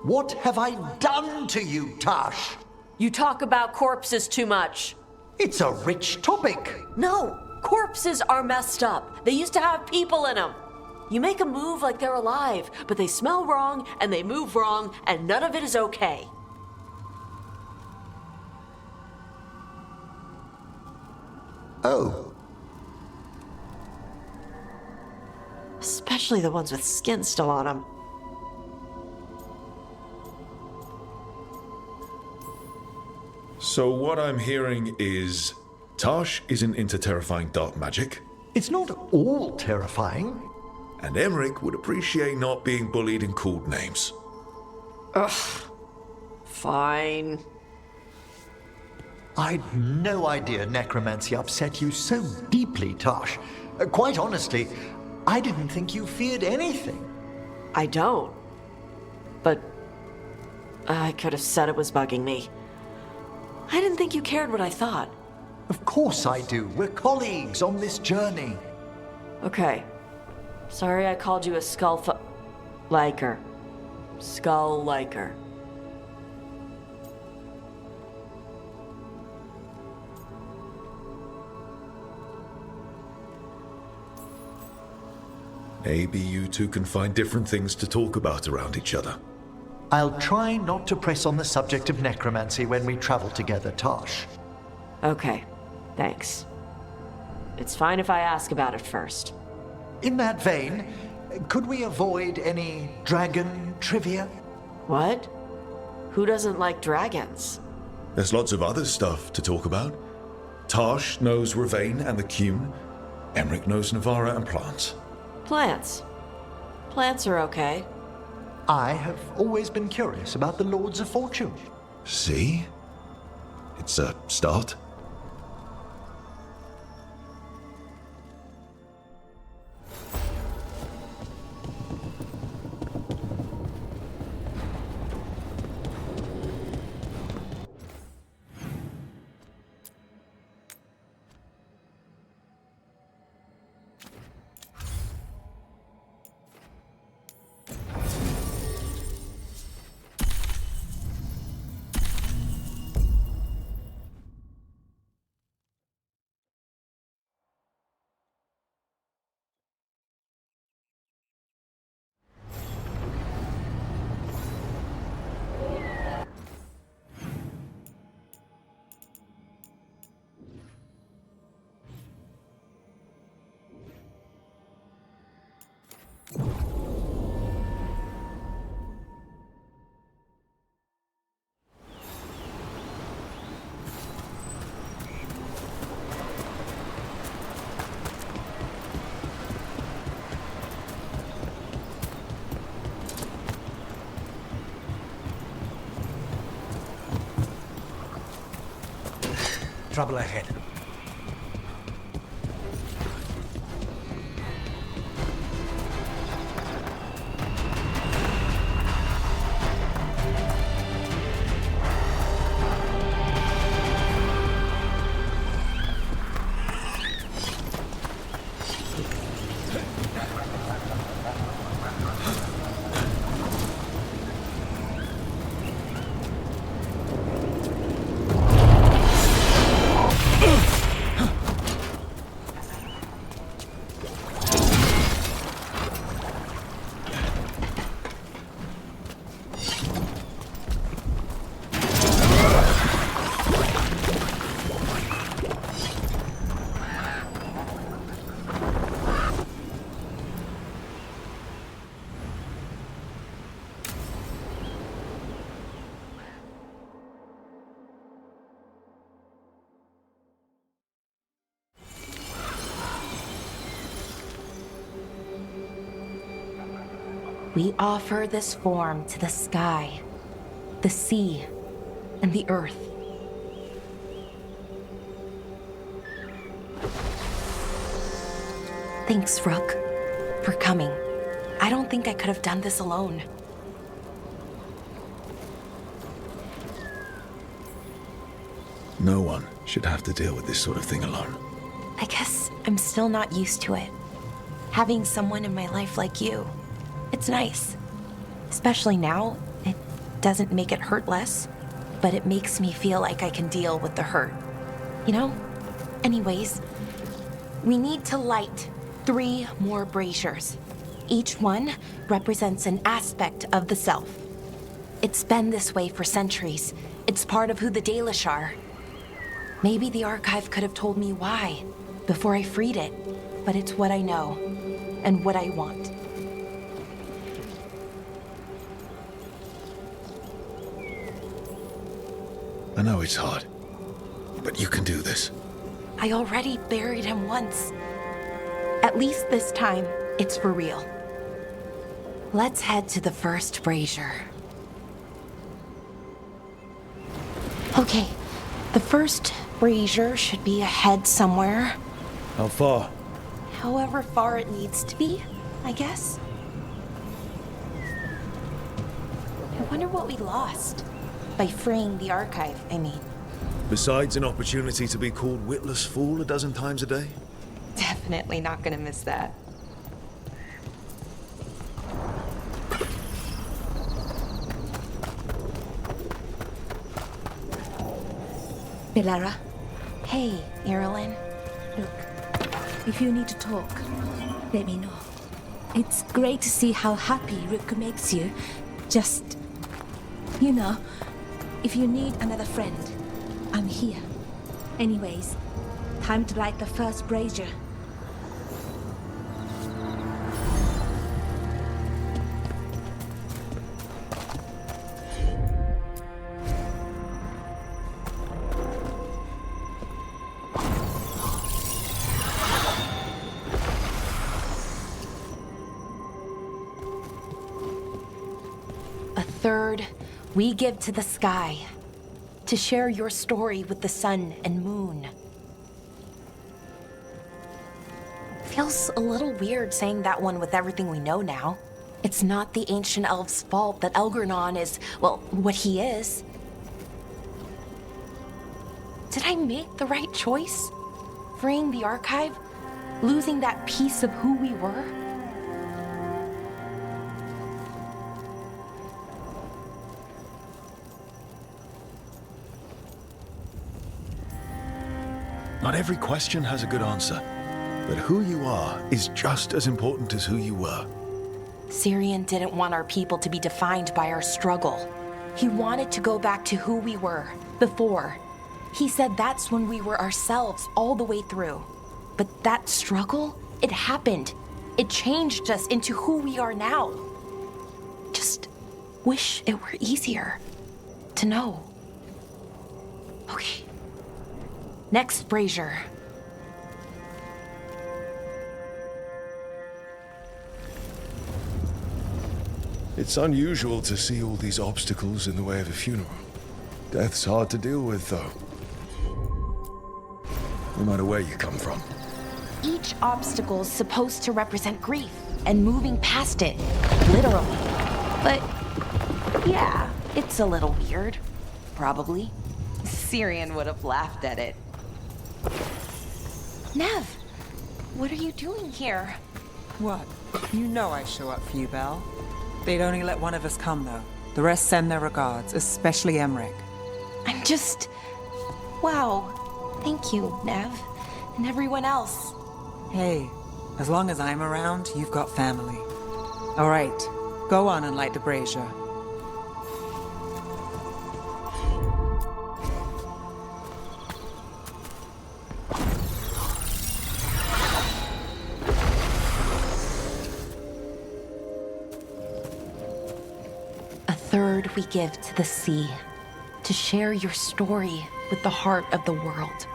What have I done to you, Tash? You talk about corpses too much. It's a rich topic. No, corpses are messed up. They used to have people in them. You make them move like they're alive, but they smell wrong and they move wrong, and none of it is okay. Oh. Especially the ones with skin still on them. So what I'm hearing is Tosh isn't into terrifying dark magic. It's not all terrifying. And Emmerich would appreciate not being bullied and called names. Ugh. Fine. I'd no idea necromancy upset you so deeply, Tosh. Quite honestly, I didn't think you feared anything. I don't. But I could have said it was bugging me. I didn't think you cared what I thought. Of course I do. We're colleagues on this journey. Okay. Sorry I called you a liker. Skull liker. Maybe you two can find different things to talk about around each other. I'll try not to press on the subject of necromancy when we travel together, Tosh. Okay, thanks. It's fine if I ask about it first. In that vein, could we avoid any dragon trivia? What? Who doesn't like dragons? There's lots of other stuff to talk about. Tosh knows Ravane and the Cune. Emmerich knows Navarra and plants. Plants. Plants are okay. I have always been curious about the Lords of Fortune. See? It's a start. Trouble ahead. We offer this form to the sky, the sea, and the earth. Thanks, Rook, for coming. I don't think I could have done this alone. No one should have to deal with this sort of thing alone. I guess I'm still not used to it. Having someone in my life like you. It's nice. Especially now, it doesn't make it hurt less, but it makes me feel like I can deal with the hurt. You know? Anyways, we need to light 3 more braziers. Each one represents an aspect of the self. It's been this way for centuries. It's part of who the Dalish are. Maybe the archive could have told me why before I freed it, but it's what I know and what I want. I know it's hard, but you can do this. I already buried him once. At least this time, it's for real. Let's head to the first brazier. Okay, the first brazier should be ahead somewhere. How far? However far it needs to be, I guess. I wonder what we lost. By freeing the archive, I mean. Besides an opportunity to be called witless fool a dozen times a day? Definitely not gonna miss that. Belara, Hey, Irilyn. look, if you need to talk, let me know. It's great to see how happy Rook makes you. Just, you know, if you need another friend, I'm here. Anyways, time to light the first brazier. A third we give to the sky, to share your story with the sun and moon. Feels a little weird saying that one with everything we know now. It's not the ancient elf's fault that Elgernon is, well, what he is. Did I make the right choice? Freeing the archive? Losing that piece of who we were? Not every question has a good answer, but who you are is just as important as who you were. Syrian didn't want our people to be defined by our struggle. He wanted to go back to who we were before. He said that's when we were ourselves all the way through. But that struggle, it happened. It changed us into who we are now. Just wish it were easier to know. Okay. Next brazier. It's unusual to see all these obstacles in the way of a funeral. Death's hard to deal with, though. No matter where you come from. Each obstacle's supposed to represent grief and moving past it, literally. But yeah, it's a little weird. Probably. Syrian would have laughed at it. Nev, what are you doing here? What? You know I show up for you, Belle. They'd only let one of us come, though. The rest send their regards, especially Emmerich. I'm just... Wow. Thank you, Nev. And everyone else. Hey, as long as I'm around, you've got family. All right, go on and light the brazier. Third, we give to the sea, to share your story with the heart of the world.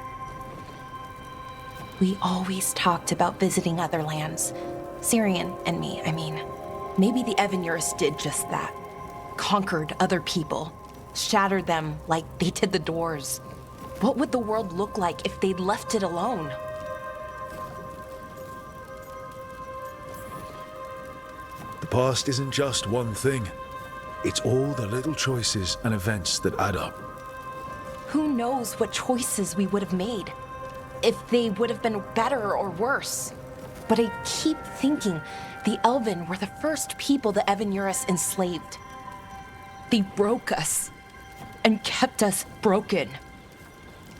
We always talked about visiting other lands. Syrian and me, I mean. Maybe the Evanurus did just that. Conquered other people. Shattered them like they did the doors. What would the world look like if they'd left it alone? The past isn't just one thing. It's all the little choices and events that add up. Who knows what choices we would have made? If they would have been better or worse. But I keep thinking the Elven were the first people the Evanurus enslaved. They broke us and kept us broken.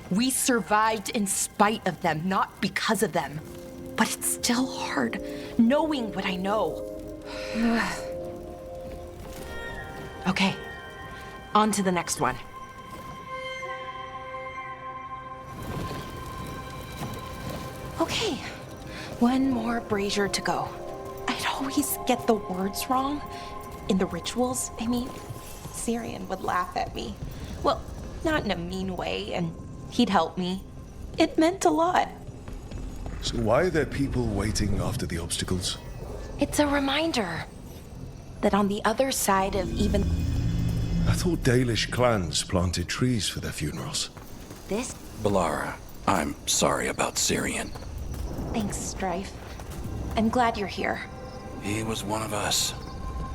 We survived in spite of them, not because of them. But it's still hard knowing what I know. Okay, on to the next one. One more brazier to go. I'd always get the words wrong. In the rituals, I mean, Syrian would laugh at me. Well, not in a mean way, and he'd help me. It meant a lot. So why are there people waiting after the obstacles? It's a reminder that on the other side of even I thought Dalish clans planted trees for their funerals. this... Balara, I'm sorry about Syrian. Thanks, Strife. I'm glad you're here. He was one of us,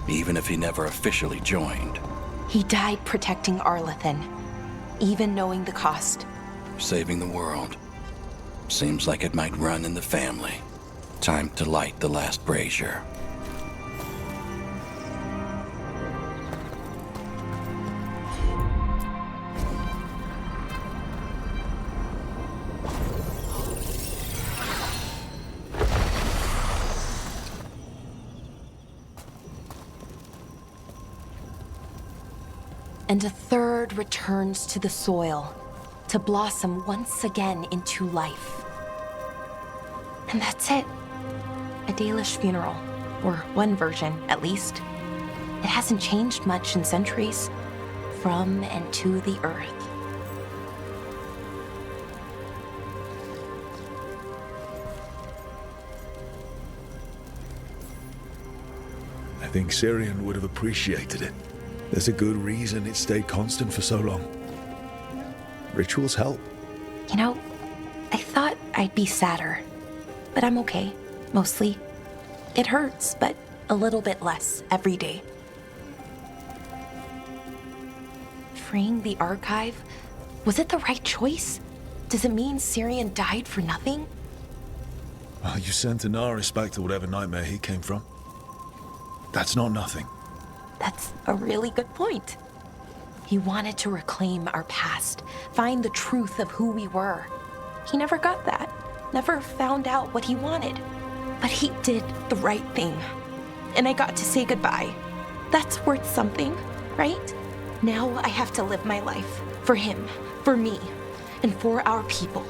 even if he never officially joined. He died protecting Arlathan, even knowing the cost. Saving the world. Seems like it might run in the family. Time to light the last brazier. And a third returns to the soil, to blossom once again into life. And that's it. A Dalish funeral, or one version, at least. It hasn't changed much in centuries, from and to the earth. I think Syrian would have appreciated it. There's a good reason it stayed constant for so long. Rituals help. You know, I thought I'd be sadder, but I'm okay, mostly. It hurts, but a little bit less every day. Freeing the archive, was it the right choice? Does it mean Syrian died for nothing? Well, you sent Anaris back to whatever nightmare he came from. That's not nothing. That's a really good point. He wanted to reclaim our past, find the truth of who we were. He never got that, never found out what he wanted. But he did the right thing. And I got to say goodbye. That's worth something, right? Now I have to live my life for him, for me, and for our people.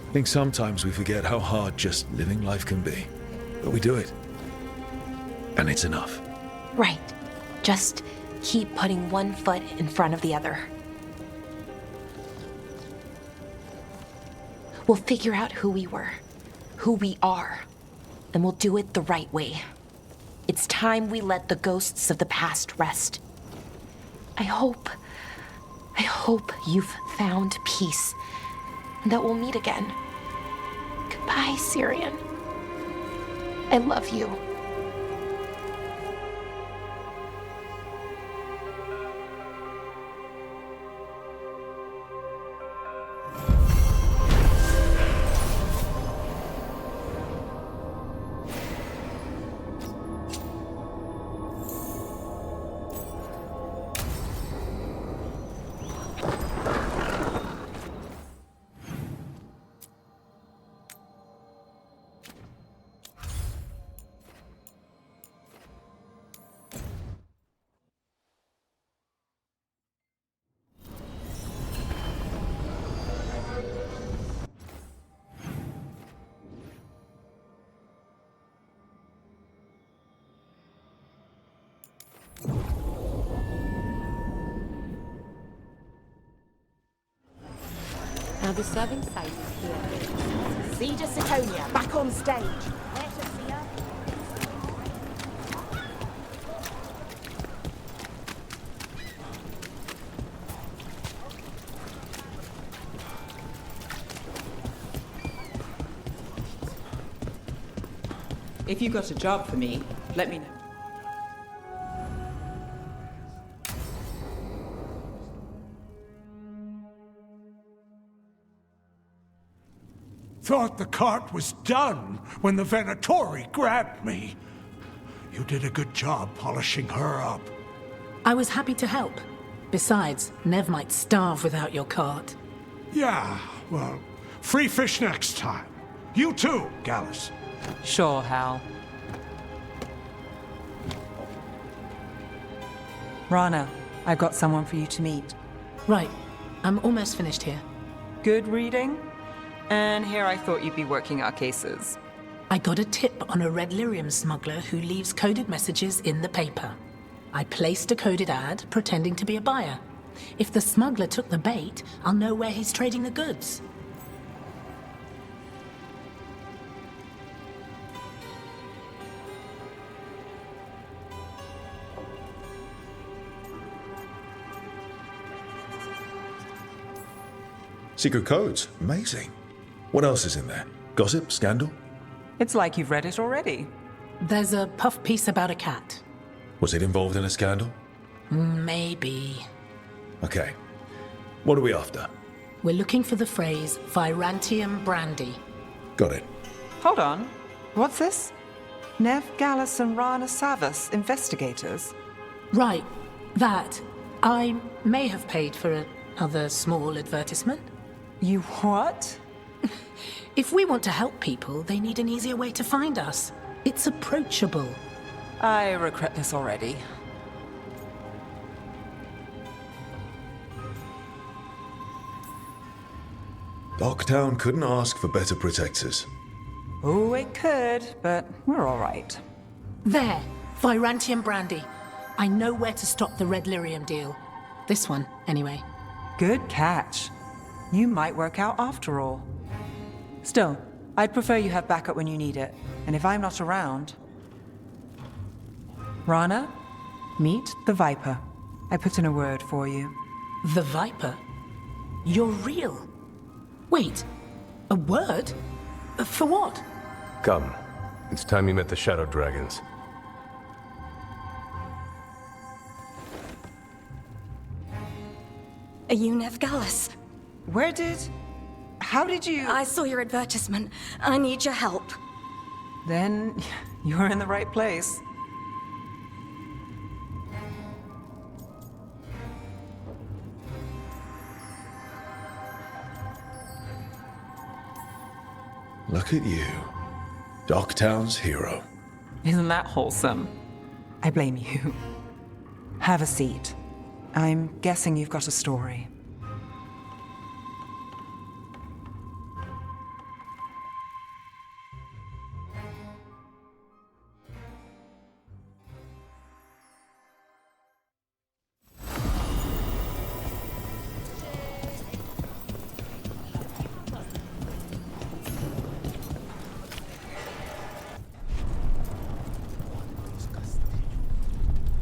I think sometimes we forget how hard just living life can be. But we do it. And it's enough. Right. Just keep putting one foot in front of the other. We'll figure out who we were, who we are, and we'll do it the right way. It's time we let the ghosts of the past rest. I hope you've found peace, and that we'll meet again. Goodbye, Syrian. I love you. Now the serving site is here. Zeta Sitonia, back on stage. If you got a job for me, let me know. Thought the cart was done when the Venatori grabbed me. You did a good job polishing her up. I was happy to help. Besides, Nev might starve without your cart. Yeah, well, free fish next time. You too, Gallus. Sure, Hal. Rana, I've got someone for you to meet. Right. I'm almost finished here. Good reading? And here I thought you'd be working our cases. I got a tip on a red lyrium smuggler who leaves coded messages in the paper. I placed a coded ad pretending to be a buyer. If the smuggler took the bait, I'll know where he's trading the goods. Secret codes. Amazing. What else is in there? Gossip? Scandal? It's like you've read it already. There's a puff piece about a cat. Was it involved in a scandal? Maybe. Okay. What are we after? We're looking for the phrase Virantium brandy. Got it. Hold on. What's this? Nev Gallus and Rana Savas, investigators. Right. That. I may have paid for another small advertisement. You what? If we want to help people, they need an easier way to find us. It's approachable. I regret this already. Docktown couldn't ask for better protectors. Oh, it could, but we're all right. There. Virantium brandy. I know where to stop the red lyrium deal. This one, anyway. Good catch. You might work out after all. Still, I'd prefer you have backup when you need it. And if I'm not around... Rana, meet the Viper. I put in a word for you. The Viper? You're real? Wait, a word? For what? Come. It's time you met the Shadow Dragons. Are you Nev Gallus? How did you... I saw your advertisement. I need your help. Then you're in the right place. Look at you. Docktown's hero. Isn't that wholesome? I blame you. Have a seat. I'm guessing you've got a story.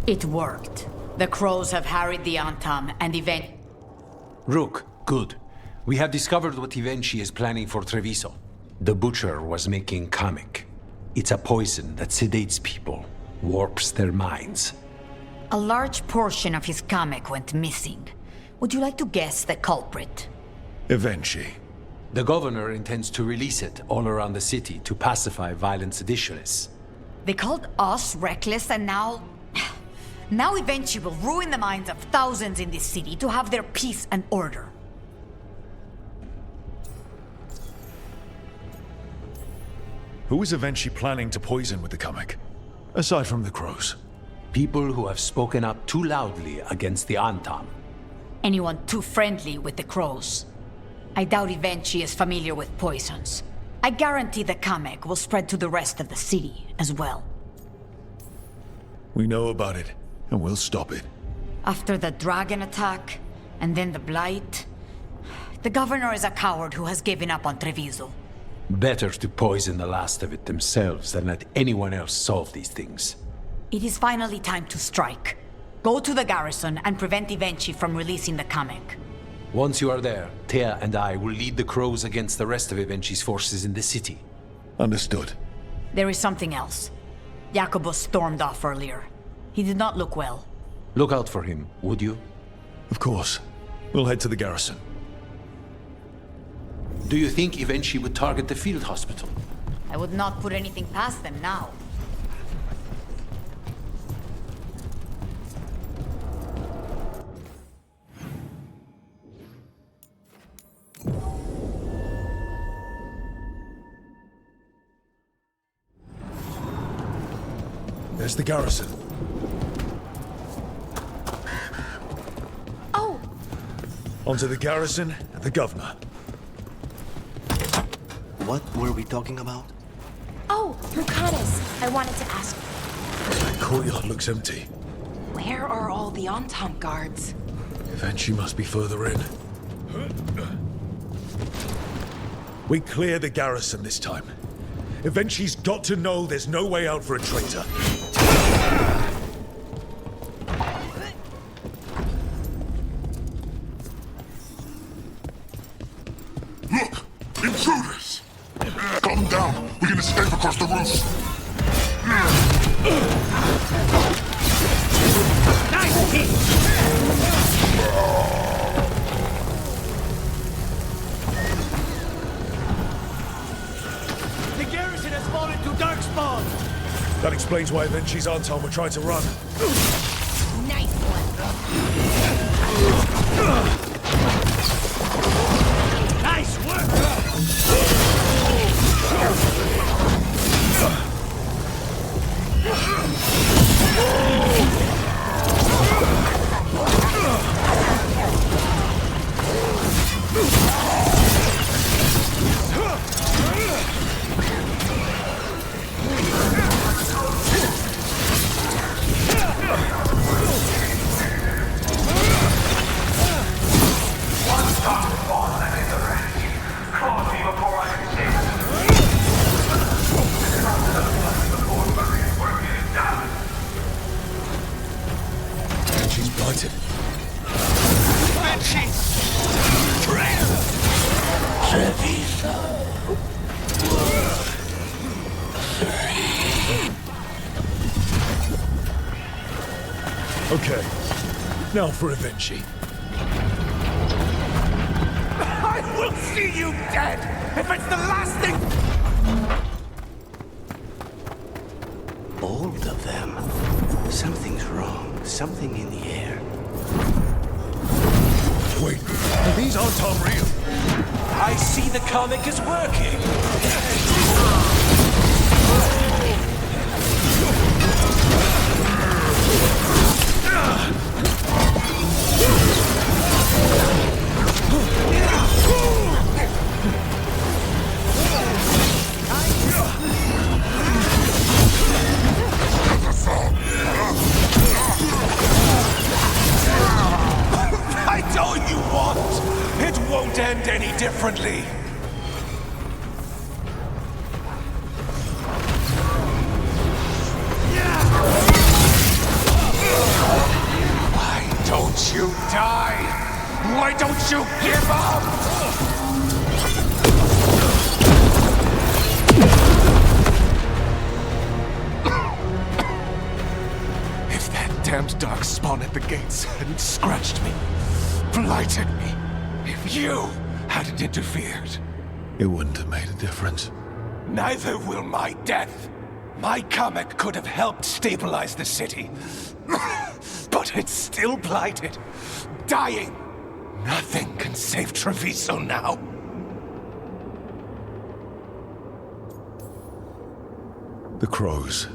It worked. The crows have harried the Antam and Rook, good. We have discovered what Ivenchi is planning for Treviso. The Butcher was making Kamek. It's a poison that sedates people, warps their minds. A large portion of his Kamek went missing. Would you like to guess the culprit? Ivenchi. The governor intends to release it all around the city to pacify violent seditionists. They called us reckless and now Ivenchi will ruin the minds of thousands in this city to have their peace and order. Who is Ivenchi planning to poison with the Kamek? Aside from the crows. People who have spoken up too loudly against the Antam. Anyone too friendly with the crows. I doubt Ivenchi is familiar with poisons. I guarantee the Kamek will spread to the rest of the city as well. We know about it, and we'll stop it. After the dragon attack, and then the blight, the governor is a coward who has given up on Treviso. Better to poison the last of it themselves than let anyone else solve these things. It is finally time to strike. Go to the garrison and prevent Ivenchi from releasing the Kamek. Once you are there, Thea and I will lead the crows against the rest of Ivenchi's forces in the city. Understood. There is something else. Jacobus stormed off earlier. He did not look well. Look out for him, would you? Of course. We'll head to the garrison. Do you think Ivenchi would target the field hospital? I would not put anything past them now. There's the garrison. Oh! Onto the garrison and the governor. What were we talking about? Oh, Lucanus, I wanted to ask, That courtyard looks empty. where are all the Antam guards? Eventually must be further in. We clear the garrison this time. Eventually's got to know there's no way out for a traitor. Look! Intruders! Calm down. We can escape across the roof. Nice hit! The garrison has fallen to darkspawn! That explains why Eventually's Anton were trying to run. Nice one! Nice work! She's blighted. Okay, now for Eventually. I will see you dead if it's the last thing. All of them. Something's wrong. Something in the air. Wait, these aren't Tom real. I see the comic is working. That's all you want. It won't end any differently. Why don't you die? Why don't you give up? If that damned dark spawn at the gates hadn't scratched me, blighted me, if you hadn't interfered, It wouldn't have made a difference. neither will my death. My comic could have helped stabilize the city. But it's still blighted, dying. Nothing can save Treviso now. The crows.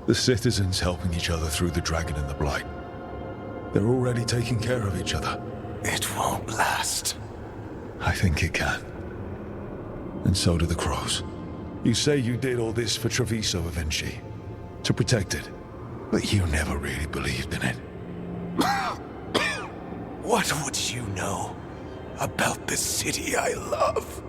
The citizens helping each other through the dragon and the blight. They're already taking care of each other. It won't last. I think it can. And so do the crows. You say you did all this for Treviso, Eventually, to protect it, but you never really believed in it. What would you know about the city I love?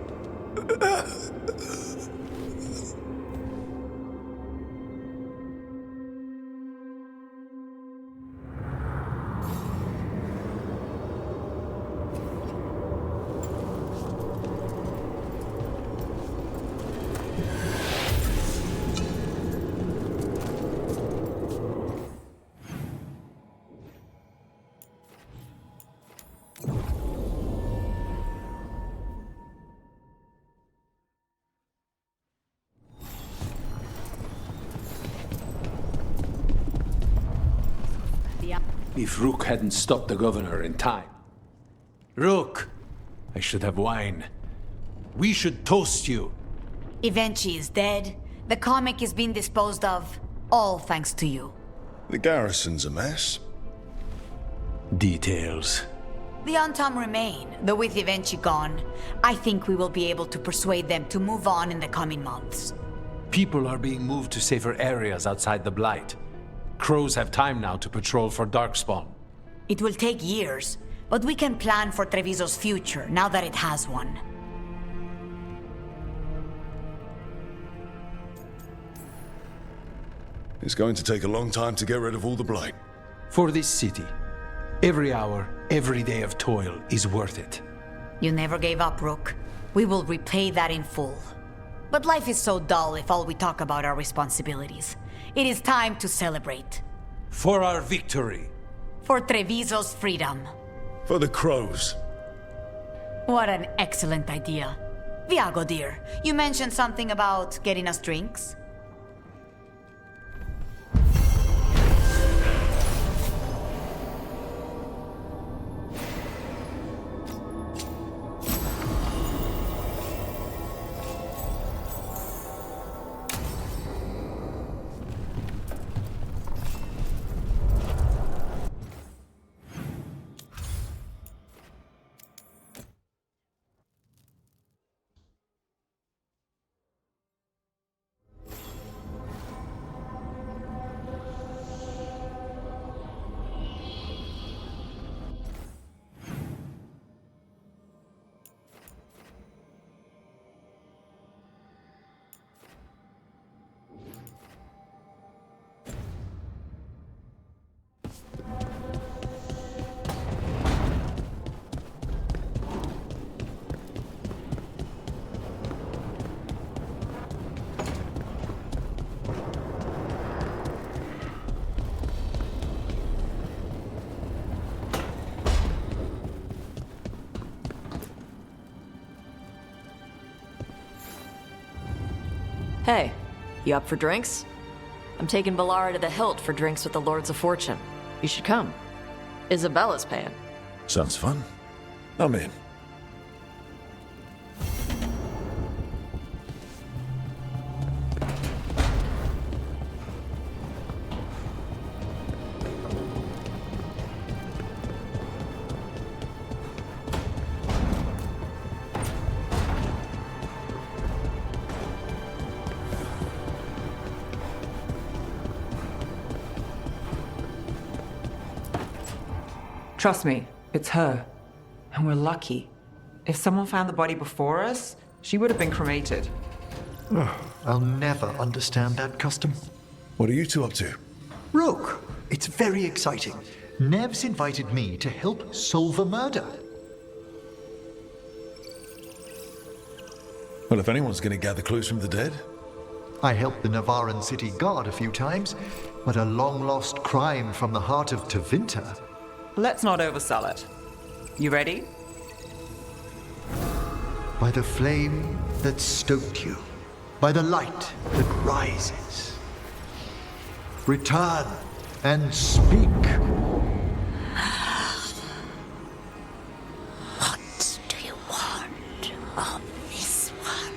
If Rook hadn't stopped the governor in time. Rook! I should have wine. We should toast you. Eventually is dead. The comic is being disposed of. All thanks to you. The garrison's a mess. Details. The Antam remain, though with Ivenchi gone, I think we will be able to persuade them to move on in the coming months. People are being moved to safer areas outside the Blight. Crows have time now to patrol for Darkspawn. It will take years, but we can plan for Treviso's future now that it has one. It's going to take a long time to get rid of all the Blight. For this city, every hour, every day of toil is worth it. You never gave up, Rook. We will repay that in full. But life is so dull if all we talk about are responsibilities. It is time to celebrate. For our victory. For Treviso's freedom. For the crows. What an excellent idea. Viago, dear, you mentioned something about getting us drinks? Hey, you up for drinks? I'm taking Bellara to the Hilt for drinks with the Lords of Fortune. You should come. Isabella's paying. Sounds fun. I'm in. Trust me, it's her. And we're lucky. If someone found the body before us, she would have been cremated. I'll never understand that custom. What are you two up to? Rook, it's very exciting. Nev's invited me to help solve a murder. Well, if anyone's going to gather clues from the dead. I helped the Navaran city guard a few times, but a long-lost crime from the heart of Tevinter. Let's not oversell it. You ready? By the flame that stoked you, by the light that rises. Return and speak. What do you want of this one?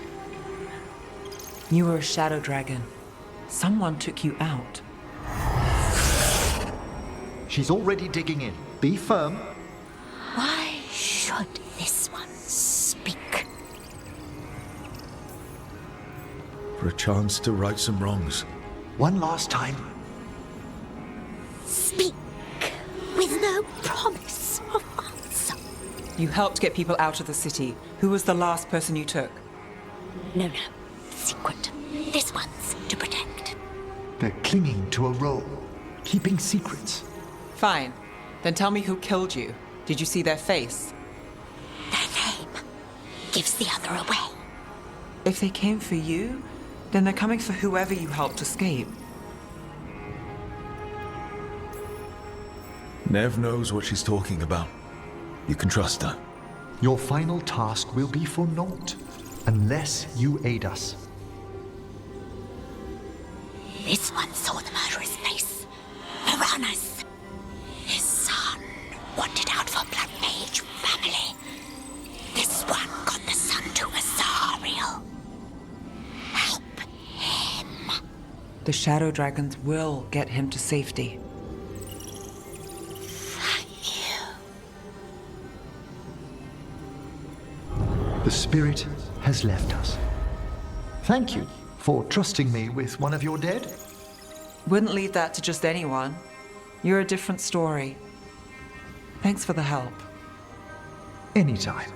You were a shadow dragon. Someone took you out. She's already digging in. Be firm. Why should this one speak? For a chance to right some wrongs. One last time. Speak with no promise of answer. You helped get people out of the city. Who was the last person you took? No. Secret. This one's to protect. They're clinging to a role, keeping secrets. Fine. Then tell me who killed you. Did you see their face? Their name gives the other away. If they came for you, then they're coming for whoever you helped escape. Nev knows what she's talking about. You can trust her. Your final task will be for naught, unless you aid us. This one saw the murderer's face. Piranhas. His son wanted out for Blood Mage family. This one got the son to Azariel. Help him. The Shadow Dragons will get him to safety. Thank you. The spirit has left us. Thank you for trusting me with one of your dead. Wouldn't leave that to just anyone. You're a different story. Thanks for the help. Anytime.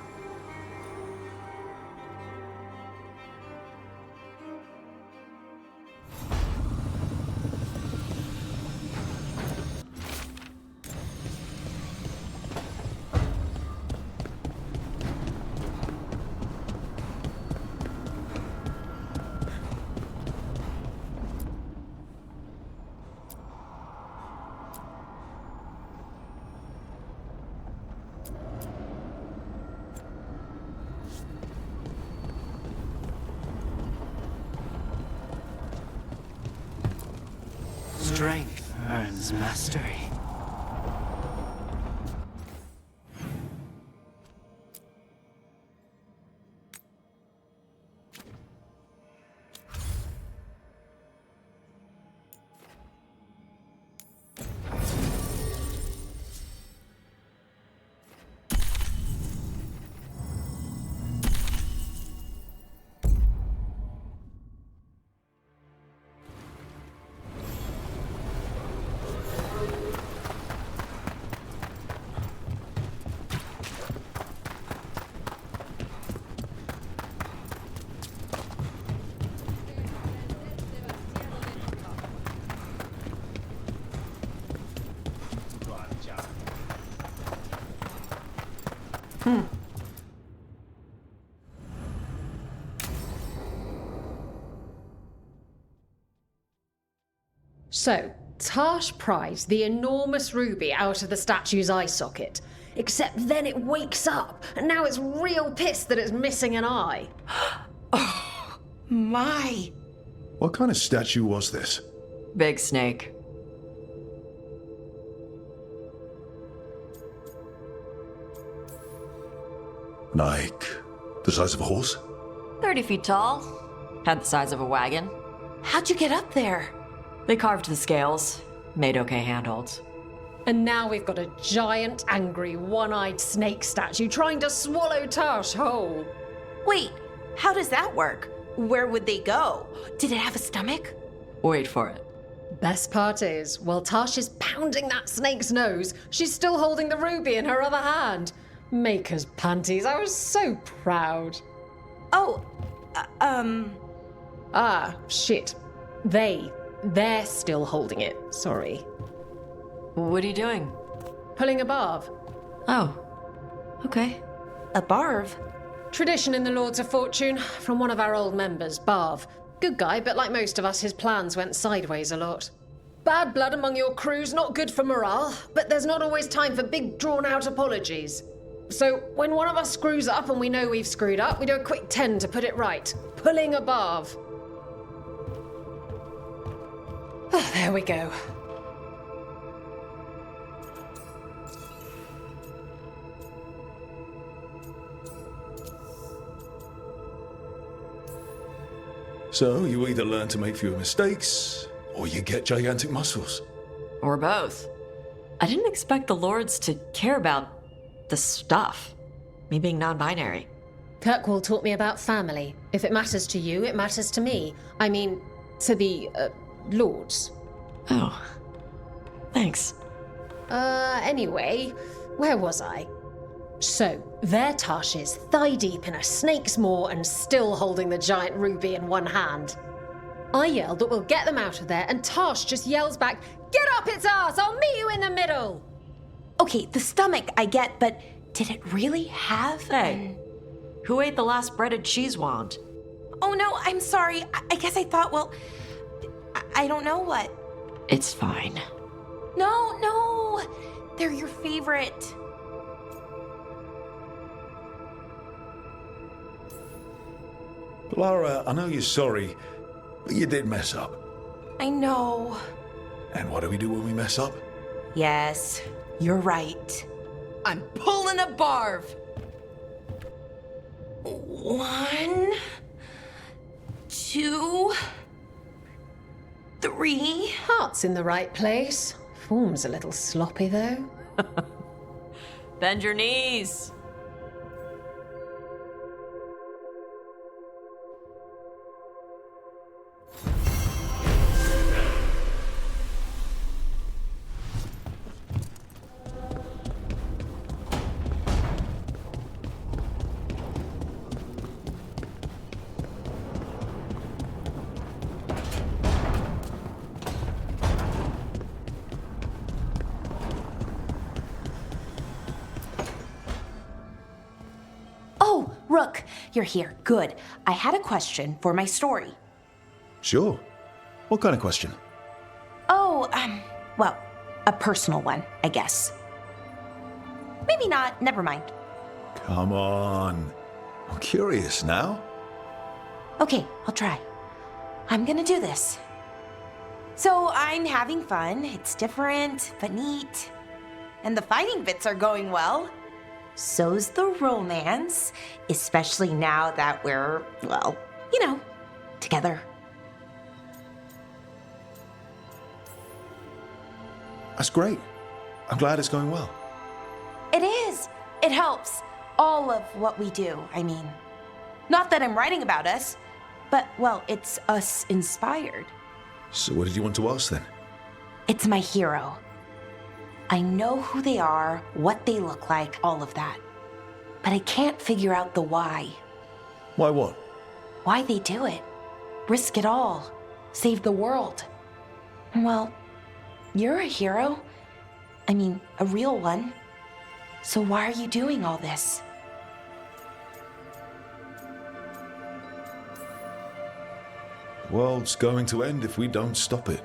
Strength earns mastery. So, Tash prized the enormous ruby out of the statue's eye socket. Except then it wakes up, and now it's real pissed that it's missing an eye. Oh, my. What kind of statue was this? Big snake. Like, the size of a horse? 30 feet tall. Had the size of a wagon. How'd you get up there? They carved the scales. Made okay handholds. And now we've got a giant, angry, one-eyed snake statue trying to swallow Tash whole. Wait, how does that work? Where would they go? Did it have a stomach? Wait for it. Best part is, while Tash is pounding that snake's nose, she's still holding the ruby in her other hand. Maker's panties, I was so proud. Oh, Ah, shit. They're still holding it, sorry. What are you doing? Pulling a barb. Oh, okay. A barb? Tradition in the Lords of Fortune, from one of our old members, Barv. Good guy, but like most of us, his plans went sideways a lot. Bad blood among your crew's not good for morale, but there's not always time for big, drawn-out apologies. So, when one of us screws up and we know we've screwed up, we do a quick 10 to put it right. Pulling a Barv. Oh, there we go. So, you either learn to make fewer mistakes, or you get gigantic muscles. Or both. I didn't expect the Lords to care about the stuff. Me being non-binary. Kirkwall taught me about family. If it matters to you, it matters to me. I mean, to the, Lords. Oh. Thanks. Anyway, where was I? So, there Tash is, thigh-deep in a snake's maw and still holding the giant ruby in one hand. I yelled that we'll get them out of there, and Tash just yells back, "Get up its ass! I'll meet you in the middle!" Okay, the stomach I get, but did it really have... Hey, who ate the last breaded cheese wand? Oh no, I'm sorry. I guess I thought, well... I don't know what. It's fine. No! They're your favorite. Lara, I know you're sorry, but you did mess up. I know. And what do we do when we mess up? Yes, you're right. I'm pulling a barv. 1, 2, 3. Heart's in the right place. Form's a little sloppy, though. Bend your knees. Rook, you're here. Good. I had a question for my story. Sure. What kind of question? Oh, well, a personal one, I guess. Maybe not. Never mind. Come on. I'm curious now. Okay, I'll try. I'm gonna do this. So I'm having fun. It's different, but neat. And the fighting bits are going well. So's the romance, especially now that we're, well, you know, together. That's great. I'm glad it's going well. It is. It helps. All of what we do, I mean. Not that I'm writing about us, but, well, it's us inspired. So what did you want to ask then? It's my hero. I know who they are, what they look like, all of that. But I can't figure out the why. Why what? Why they do it. Risk it all. Save the world. Well, you're a hero. I mean, a real one. So why are you doing all this? The world's going to end if we don't stop it.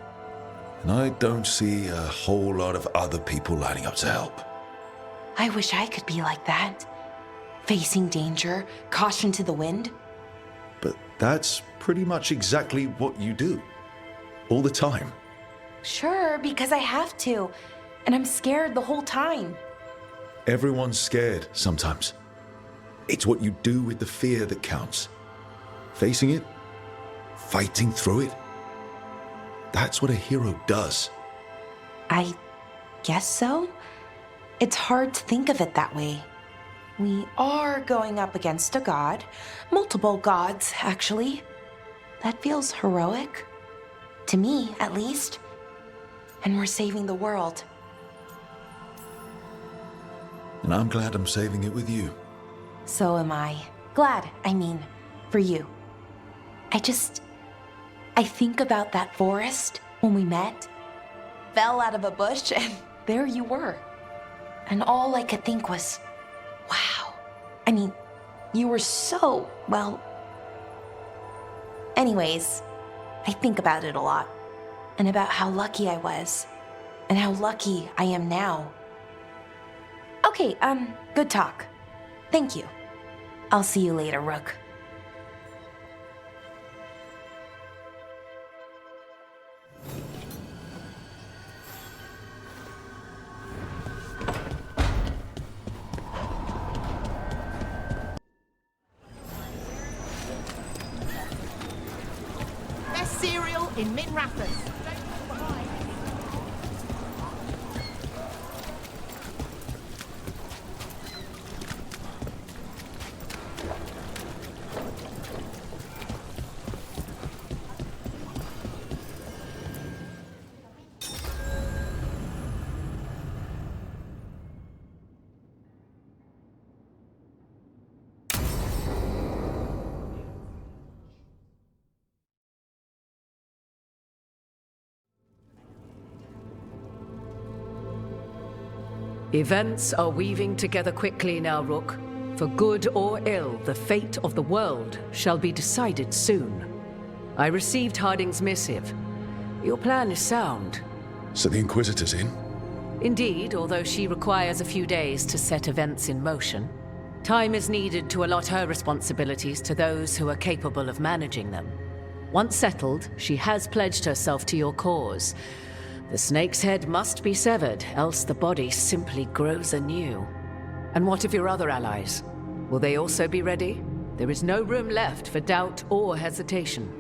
And I don't see a whole lot of other people lining up to help. I wish I could be like that. Facing danger, caution to the wind. But that's pretty much exactly what you do. All the time. Sure, because I have to. And I'm scared the whole time. Everyone's scared sometimes. It's what you do with the fear that counts. Facing it, fighting through it. That's what a hero does. I guess so. It's hard to think of it that way. We are going up against a god. Multiple gods, actually. That feels heroic. To me, at least. And we're saving the world. And I'm glad I'm saving it with you. So am I. Glad, I mean, for you. I think about that forest when we met. Fell out of a bush and there you were. And all I could think was, wow. I mean, you were so, well... Anyways, I think about it a lot. And about how lucky I was. And how lucky I am now. Okay, good talk. Thank you. I'll see you later, Rook. Best cereal in Min Rathas. Events are weaving together quickly now, Rook. For good or ill, the fate of the world shall be decided soon. I received Harding's missive. Your plan is sound. So the Inquisitor's in? Indeed, although she requires a few days to set events in motion. Time is needed to allot her responsibilities to those who are capable of managing them. Once settled, she has pledged herself to your cause. The snake's head must be severed, else the body simply grows anew. And what of your other allies? Will they also be ready? There is no room left for doubt or hesitation.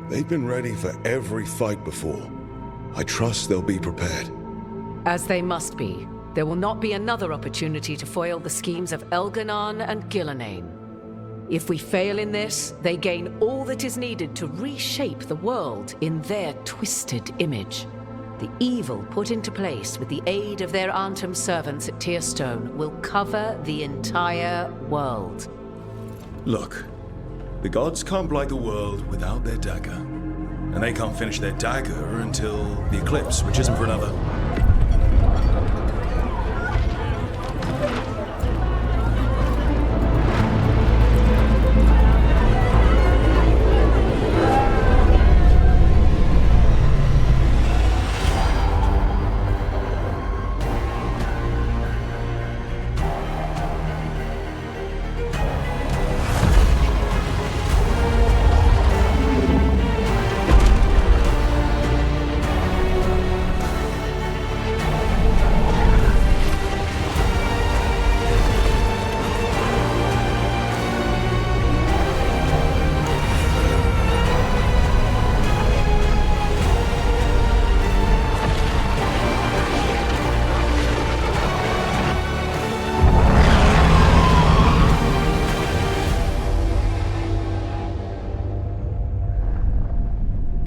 They've been ready for every fight before. I trust they'll be prepared. As they must be. There will not be another opportunity to foil the schemes of Elganon and Gillenane. If we fail in this, they gain all that is needed to reshape the world in their twisted image. The evil put into place with the aid of their Arnhem servants at Tearstone will cover the entire world. Look, the gods can't blight the world without their dagger. And they can't finish their dagger until the eclipse, which isn't for another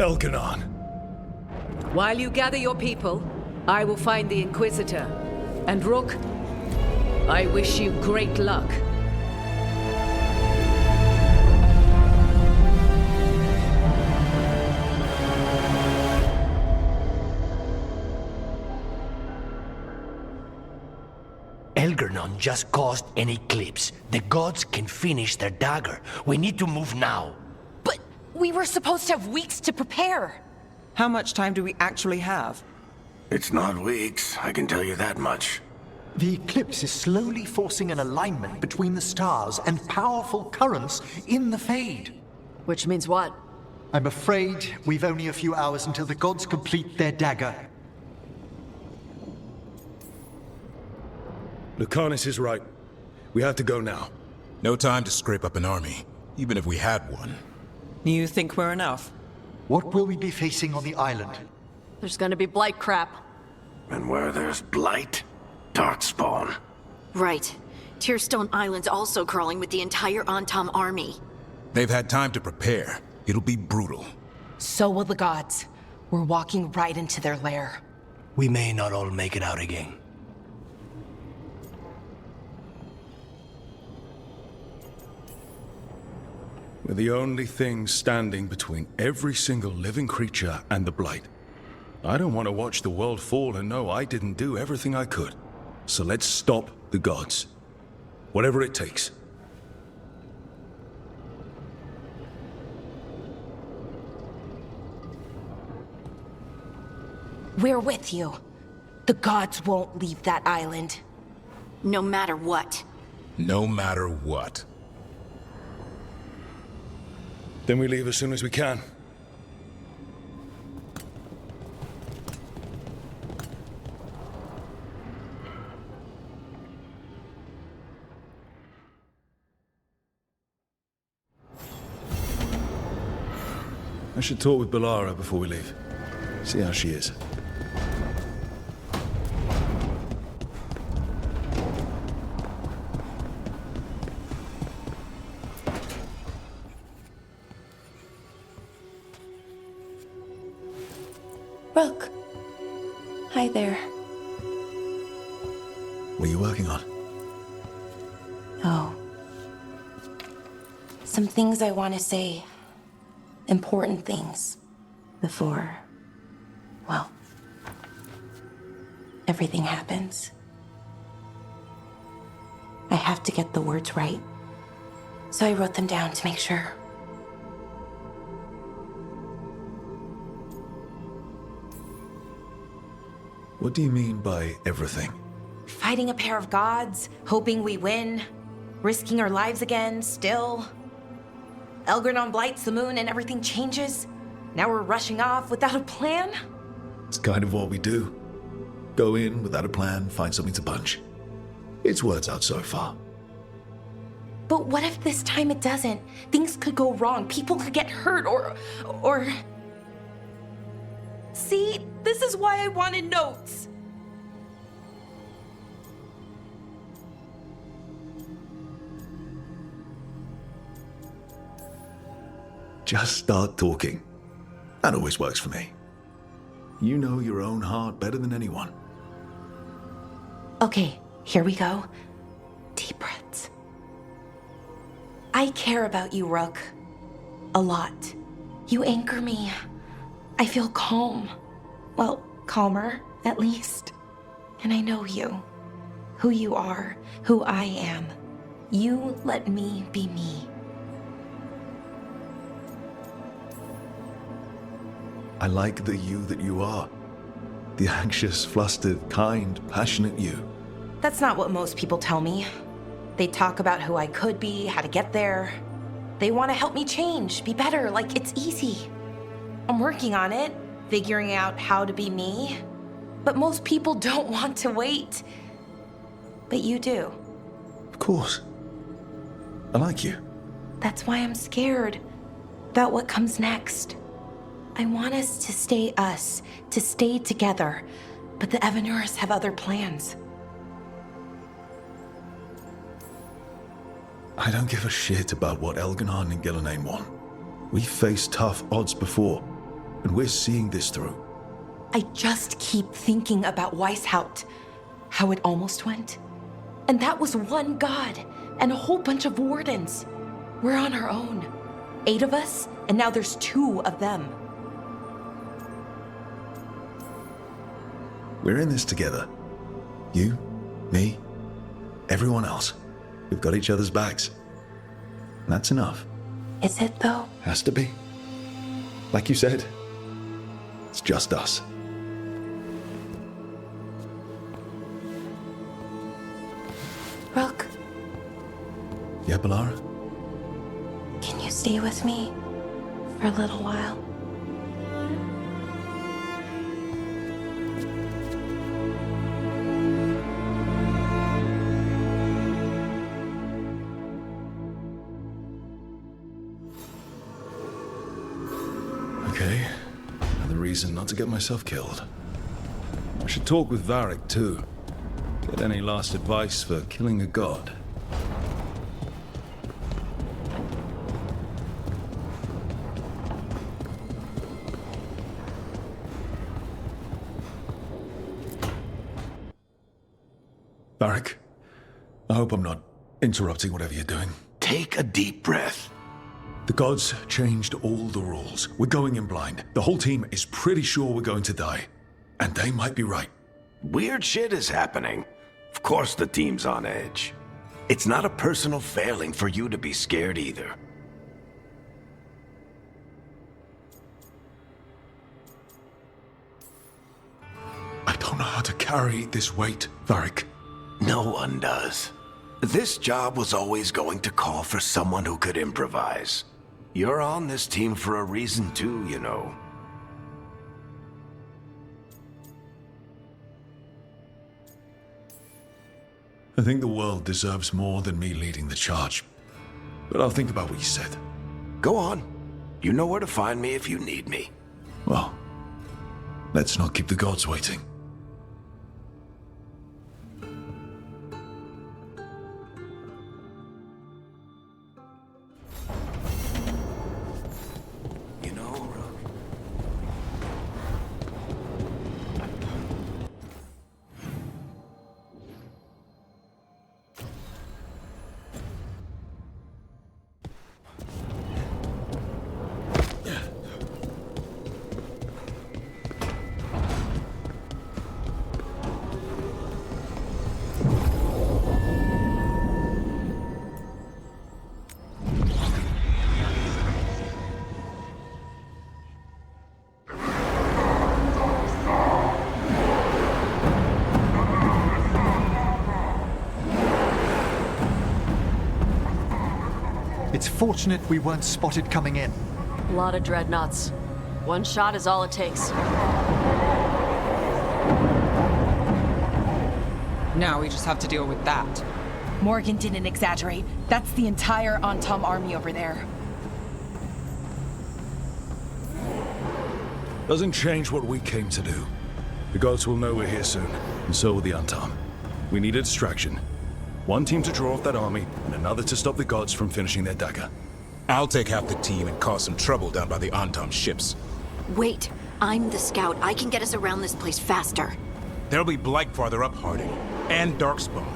Elganon. While you gather your people, I will find the Inquisitor. And Rook, I wish you great luck. Elganon just caused an eclipse. The gods can finish their dagger. We need to move now. But we were supposed to have weeks to prepare. How much time do we actually have? It's not weeks, I can tell you that much. The eclipse is slowly forcing an alignment between the stars and powerful currents in the Fade. Which means what? I'm afraid we've only a few hours until the gods complete their dagger. Lucanus is right. We have to go now. No time to scrape up an army, even if we had one. You think we're enough? What will we be facing on the island? There's gonna be blight crap. And where there's blight, darkspawn. Right. Tearstone Island's also crawling with the entire Antam army. They've had time to prepare. It'll be brutal. So will the gods. We're walking right into their lair. We may not all make it out again. We're the only thing standing between every single living creature and the Blight. I don't want to watch the world fall and know I didn't do everything I could. So let's stop the gods. Whatever it takes. We're with you. The gods won't leave that island. No matter what. No matter what. Then we leave as soon as we can. I should talk with Bellara before we leave. See how she is. Rook. Hi there. What are you working on? Oh. Some things I want to say. Important things. Before, well, everything happens. I have to get the words right. So I wrote them down to make sure. What do you mean by everything? Fighting a pair of gods, hoping we win, risking our lives again, still. Elganon blights the moon and everything changes. Now we're rushing off without a plan? It's kind of what we do. Go in without a plan, find something to punch. It's words out so far. But what if this time it doesn't? Things could go wrong, people could get hurt, or... See, this is why I wanted notes. Just start talking. That always works for me. You know your own heart better than anyone. Okay, here we go. Deep breaths. I care about you, Rook. A lot. You anchor me. I feel calm. Well, calmer, at least. And I know you. Who you are, who I am. You let me be me. I like the you that you are. The anxious, flustered, kind, passionate you. That's not what most people tell me. They talk about who I could be, how to get there. They want to help me change, be better, like it's easy. I'm working on it, figuring out how to be me. But most people don't want to wait. But you do. Of course. I like you. That's why I'm scared about what comes next. I want us to stay together, but the Evanurs have other plans. I don't give a shit about what Elganon and Gillenane want. We faced tough odds before. and we're seeing this through. I just keep thinking about Weishaupt, how it almost went. And that was one god and a whole bunch of wardens. We're on our own. 8 of us, and now there's 2 of them. We're in this together. You, me, everyone else. We've got each other's backs. And that's enough. Is it, though? Has to be. Like you said, it's just us. Rook, Yeah, Balara? can you stay with me for a little while? Okay. Another reason not to get myself killed. I should talk with Varric, too. Get any last advice for killing a god. Varric, I hope I'm not interrupting whatever you're doing. Take a deep breath. The gods changed all the rules. We're going in blind. The whole team is pretty sure we're going to die. And they might be right. Weird shit is happening. Of course the team's on edge. It's not a personal failing for you to be scared either. I don't know how to carry this weight, Varric. No one does. This job was always going to call for someone who could improvise. You're on this team for a reason too, you know. I think the world deserves more than me leading the charge. But I'll think about what you said. Go on. You know where to find me if you need me. Well, let's not keep the gods waiting. You know, Rook. It's fortunate we weren't spotted coming in. A lot of dreadnoughts. One shot is all it takes. Now we just have to deal with that. Morgan didn't exaggerate. That's the entire Antom army over there. Doesn't change what we came to do. The gods will know we're here soon, and so will the Antom. We need a distraction. One team to draw off that army, and another to stop the gods from finishing their dagger. I'll take half the team and cause some trouble down by the Antom ships. Wait, I'm the scout. I can get us around this place faster. There'll be Blight farther up, Harding. And Darkspawn.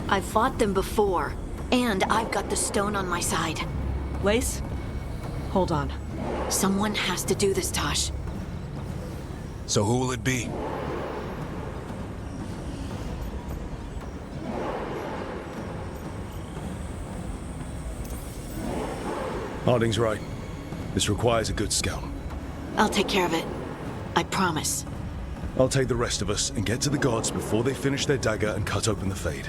I've fought them before, and I've got the stone on my side. Lace? Hold on. Someone has to do this, Tosh. So who will it be? Harding's right. This requires a good scout. I'll take care of it. I promise. I'll take the rest of us and get to the gods before they finish their dagger and cut open the Fade.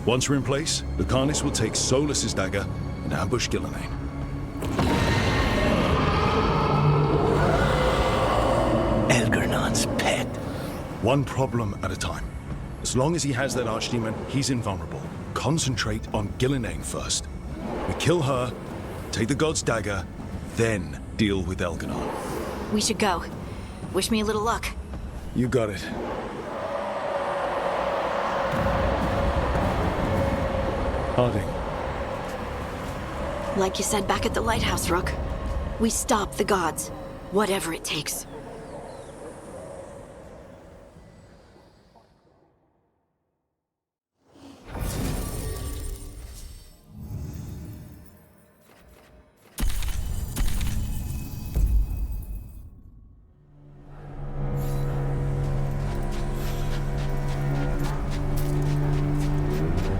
Once we're in place, Lucanus will take Solus's dagger and ambush Gillenane. Elgernon's pet. One problem at a time. As long as he has that archdemon, he's invulnerable. Concentrate on Gillenane first. We kill her, take the god's dagger, then deal with Elganon. We should go. Wish me a little luck. You got it. Harding. Like you said back at the lighthouse, Rook. We stop the gods. Whatever it takes.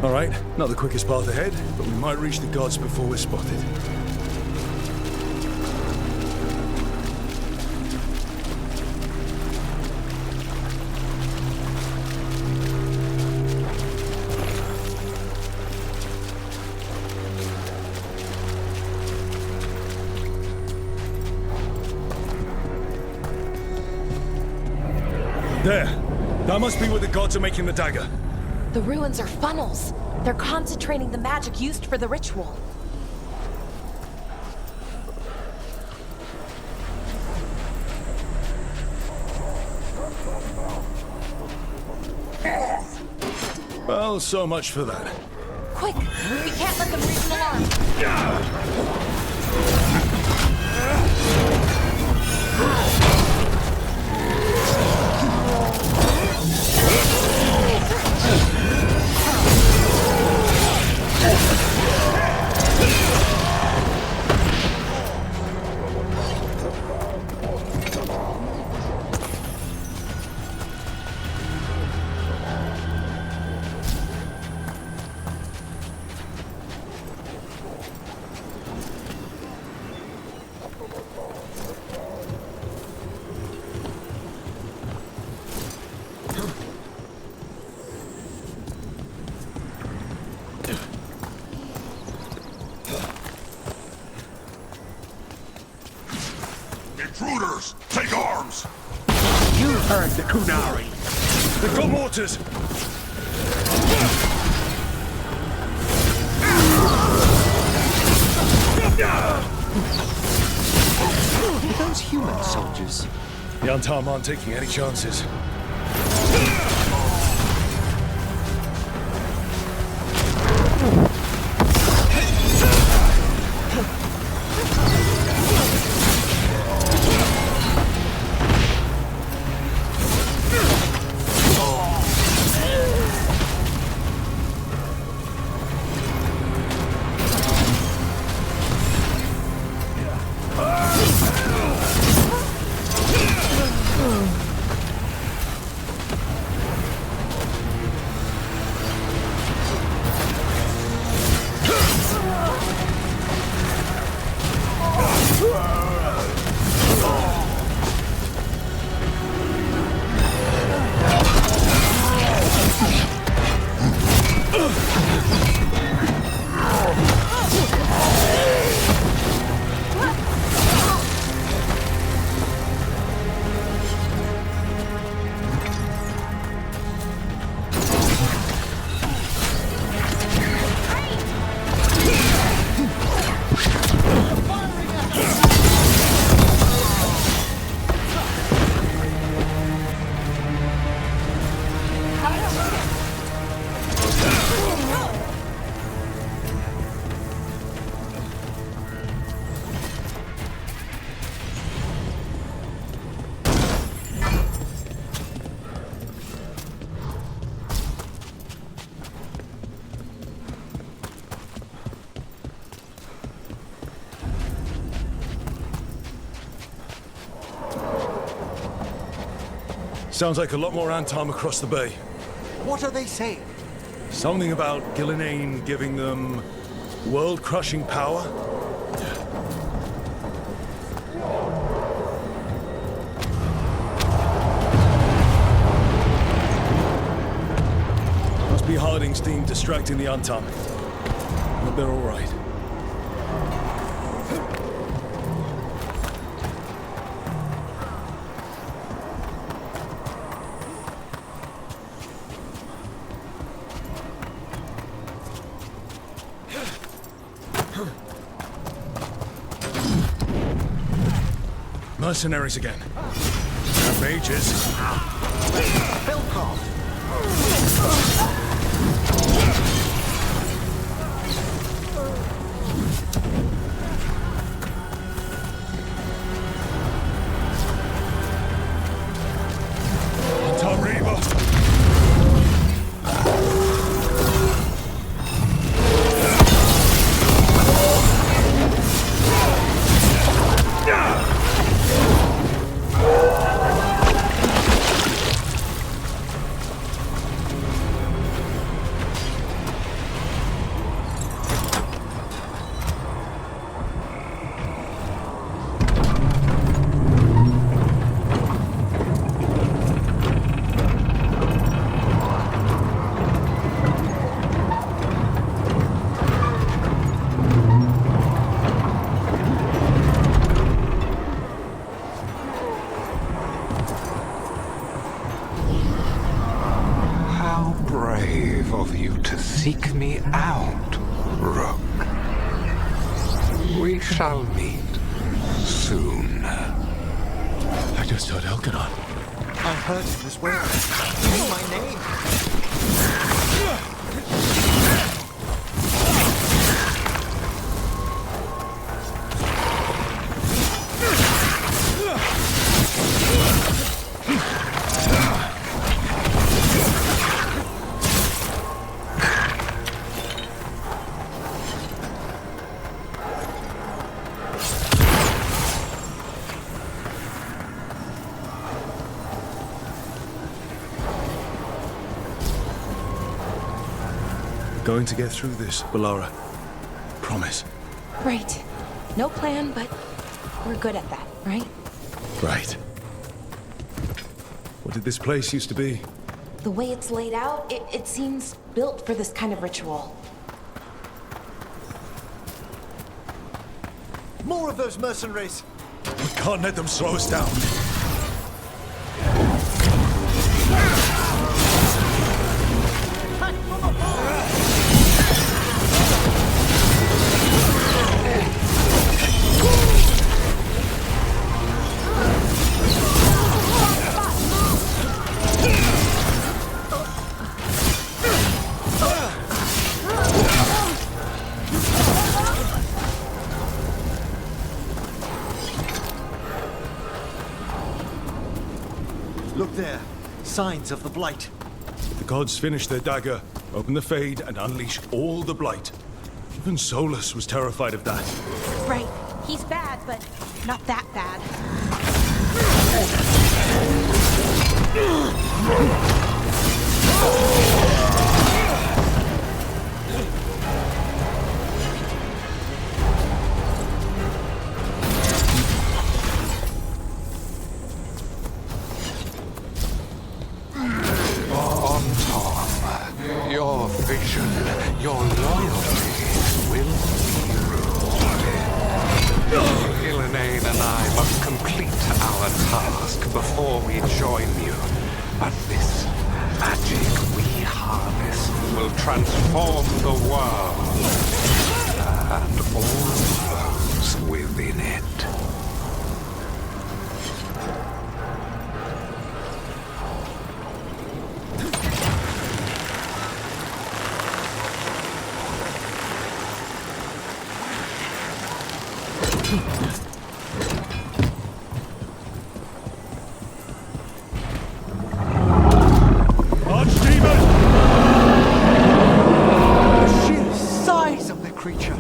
All right, not the quickest path ahead, but we might reach the gods before we're spotted. There. That must be where the gods are making the dagger. The ruins are funnels. They're concentrating the magic used for the ritual. Well, so much for that. Quick! We can't let them reach an alarm! Intruders, take arms! You heard the Kunari. They've got mortars! Are those human soldiers? The Antam aren't taking any chances. Sounds like a lot more Antam across the bay. What are they saying? Something about Gillenane giving them world-crushing power? Must be Harding's team distracting the Antam. But they're all right. Mercenaries again. Mages. shall meet soon. I just heard Elkanon. I heard him as well. He knew my name. Going to get through this, Balara. Promise. Right. No plan, but we're good at that, right? Right. What did this place used to be? The way it's laid out, it seems built for this kind of ritual. More of those mercenaries! We can't let them slow us down. Look there. Signs of the Blight. The gods finished their dagger, opened the Fade, and unleashed all the Blight. Even Solus was terrified of that. Right. He's bad, but not that bad. Your vision, your loyalty will be rewarded. Ghilanane and I must complete our task before we join you. But this magic we harness will transform the world and all those within it. The sheer size of the creature.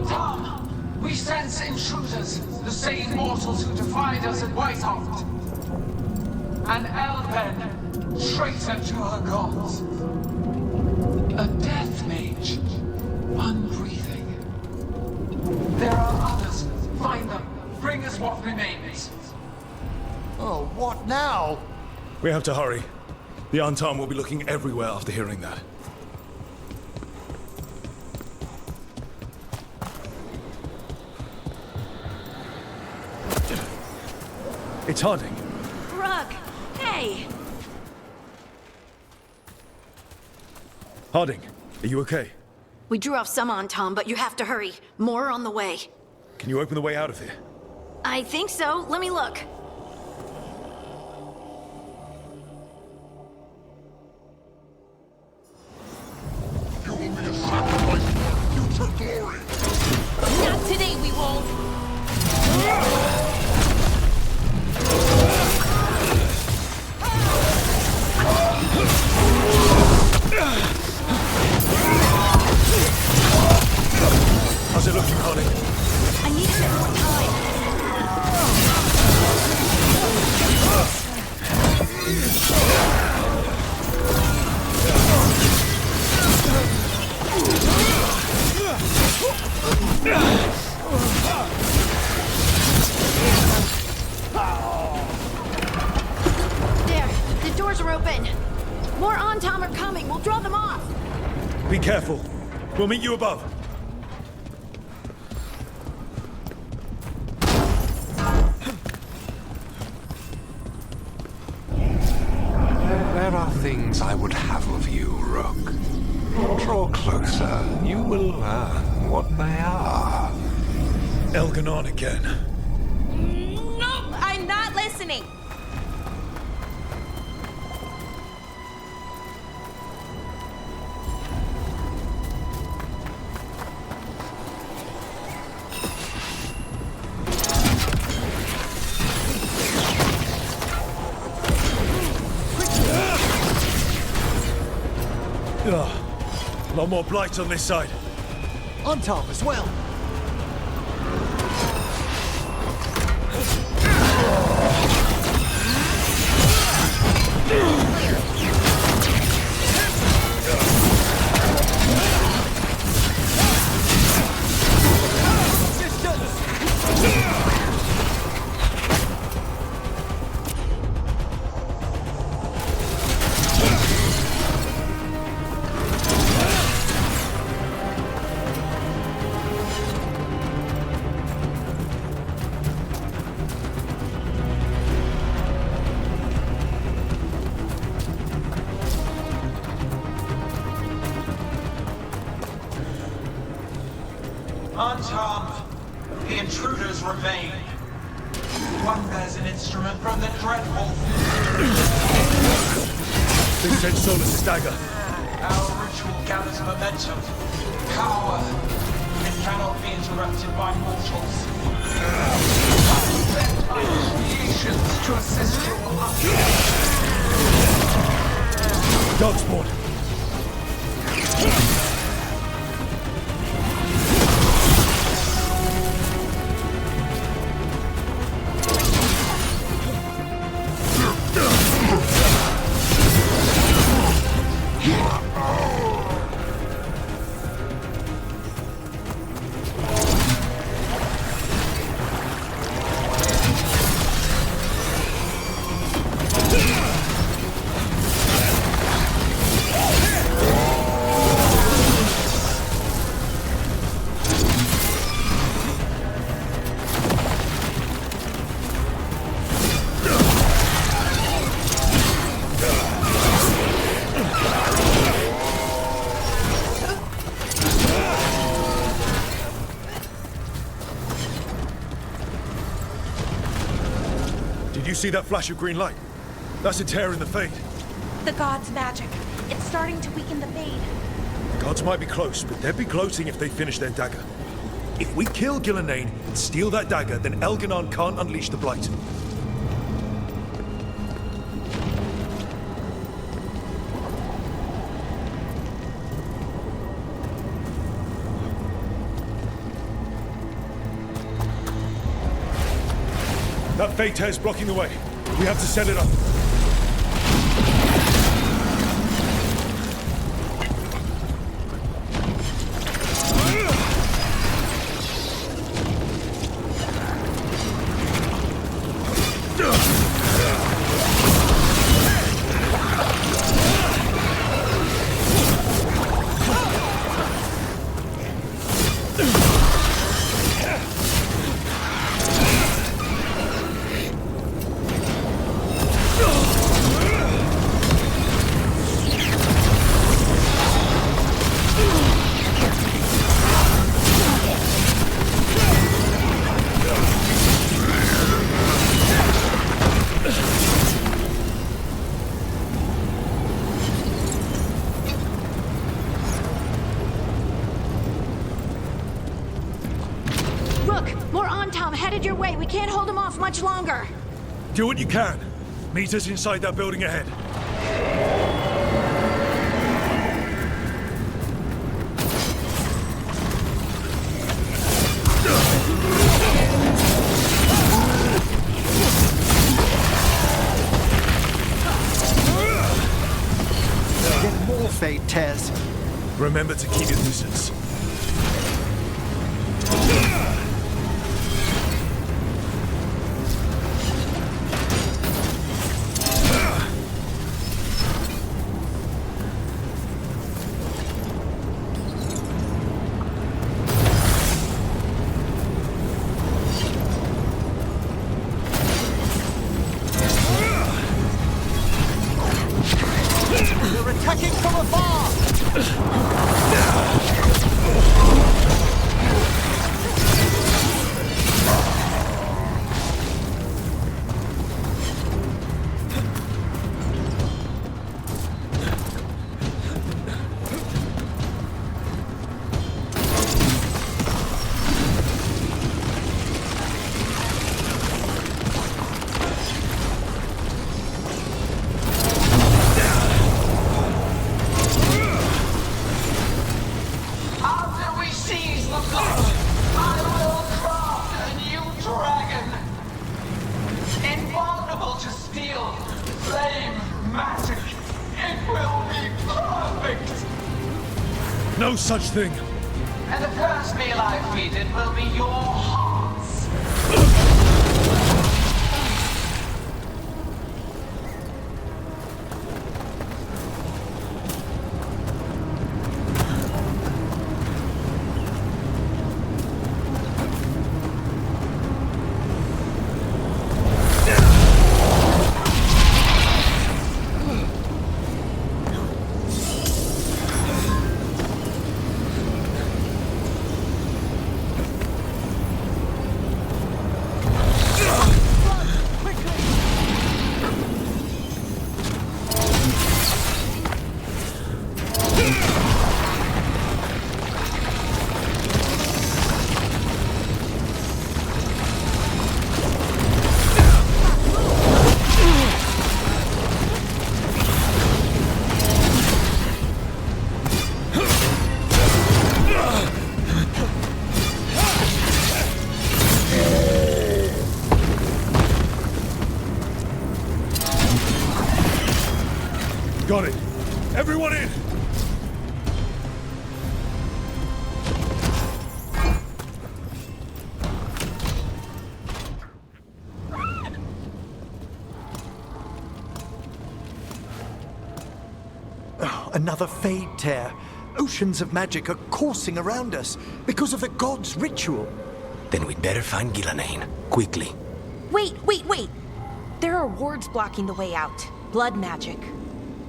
Tom, we sense intruders, the same mortals who defied us at Whitehoft. An Elven, traitor to her gods. A death mage, unbreathing. There are others. Find them. Bring us what remains. Oh, what now? We have to hurry. The Antam will be looking everywhere after hearing that. It's Harding. Rug, hey! Harding, are you okay? We drew off some on Tom, but you have to hurry. More are on the way. Can you open the way out of here? I think so. Let me look. You will be a sacrifice for future glory. Not today, we won't. How's it looking, Harding? I need a bit more time. are open. More Ontom are coming. We'll draw them off. Be careful. We'll meet you above. There are things I would have of you, Rook. Draw closer. You will learn what they are. Elganon again. Nope, I'm not listening. A lot more blight on this side. On top as well. Ontom, the intruders remain. One bears an instrument from the Dreadwolf. This sent Solus' dagger. Our ritual gathers momentum. Power. It cannot be interrupted by mortals. Send my creations to assist your Darkspawn. Did you see that flash of green light? That's a tear in the Fade. The god's magic. It's starting to weaken the Fade. The gods might be close, but they'd be gloating if they finish their dagger. If we kill Gillenane and steal that dagger, then Elganon can't unleash the Blight. That Fade tear's blocking the way. We have to set it up. Headed your way. We can't hold him off much longer. Do what you can. Meet us inside that building ahead. Get more Fade tears. Remember to keep your distance. No such thing. And the first meal I feed it will be your hearts. Got it. Everyone in! Oh, another Fade Tear. Oceans of magic are coursing around us because of the god's ritual. Then we'd better find Gillenane, quickly. Wait! There are wards blocking the way out. Blood magic.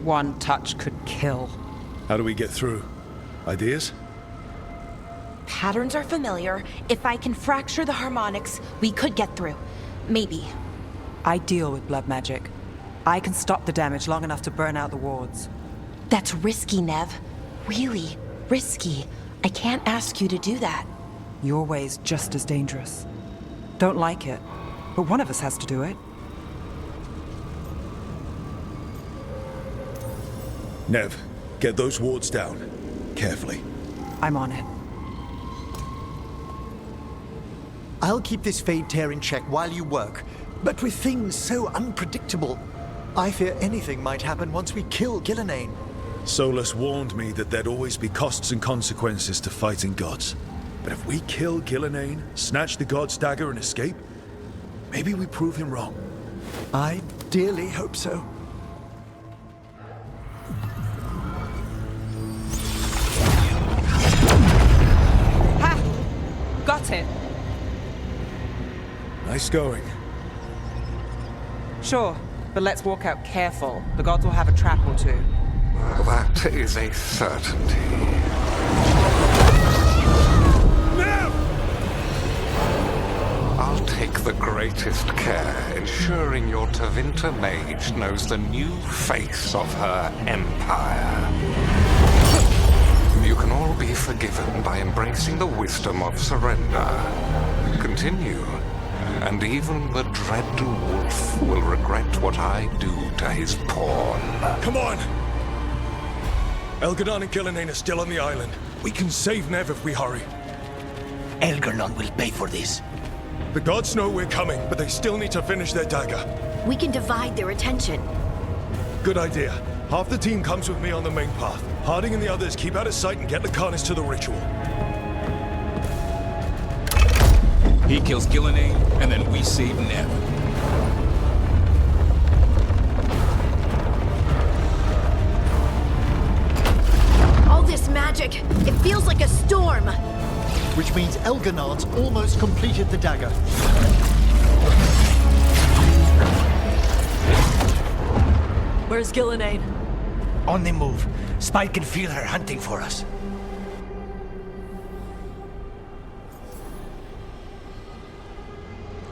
One touch could kill. How do we get through? Ideas? Patterns are familiar. If I can fracture the harmonics, we could get through. Maybe. I deal with blood magic. I can stop the damage long enough to burn out the wards. That's risky, Nev. Really risky. I can't ask you to do that. Your way's just as dangerous. Don't like it, but one of us has to do it. Nev, get those wards down. Carefully. I'm on it. I'll keep this Fade Tear in check while you work, but with things so unpredictable, I fear anything might happen once we kill Gillenane. Solus warned me that there'd always be costs and consequences to fighting gods. But if we kill Gillenane, snatch the god's dagger and escape, maybe we prove him wrong. I dearly hope so. Ha! Got it. Nice going. Sure, but let's walk out careful. The gods will have a trap or two. That is a certainty. No! I'll take the greatest care, ensuring your Tevinter mage knows the new face of her empire. You can all be forgiven by embracing the wisdom of surrender. Continue, and even the dread wolf will regret what I do to his pawn. Come on! Elgadon and Gillenane are still on the island. We can save Nev if we hurry. Elgarnon will pay for this. The gods know we're coming, but they still need to finish their dagger. We can divide their attention. Good idea. Half the team comes with me on the main path. Harding and the others keep out of sight and get Lucanus to the ritual. He kills Gillenane, and then we save Nev. All this magic, it feels like a storm. Which means Elganard's almost completed the dagger. Where's Gillenane? On the move. Spike can feel her hunting for us.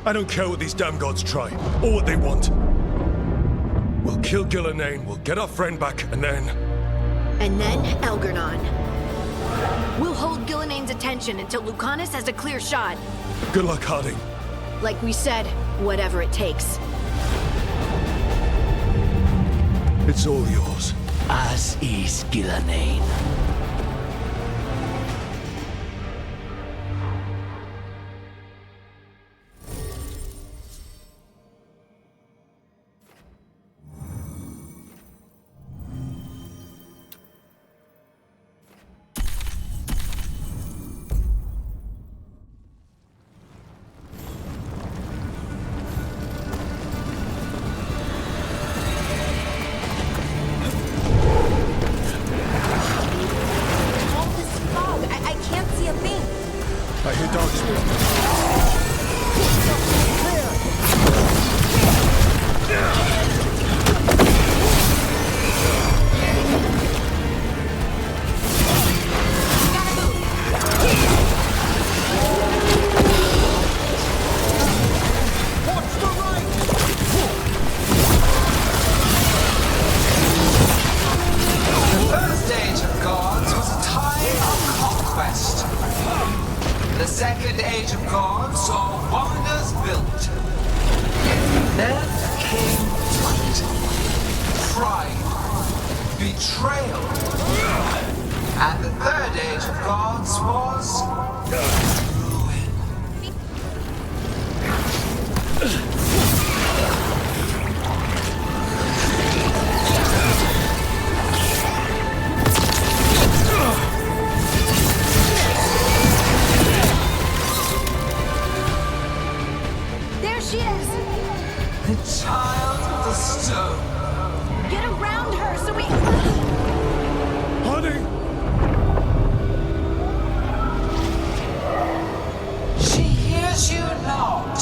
I don't care what these damn gods try, or what they want. We'll kill Gillenane, we'll get our friend back, and then... And then Elgarnon. We'll hold Gillenane's attention until Lucanus has a clear shot. Good luck, Harding. Like we said, whatever it takes. It's all yours. As is Gillenane. pride, betrayal. And the third age of gods was ruin. There she is! The child of the stone. Get around her so we... Honey! She hears you not.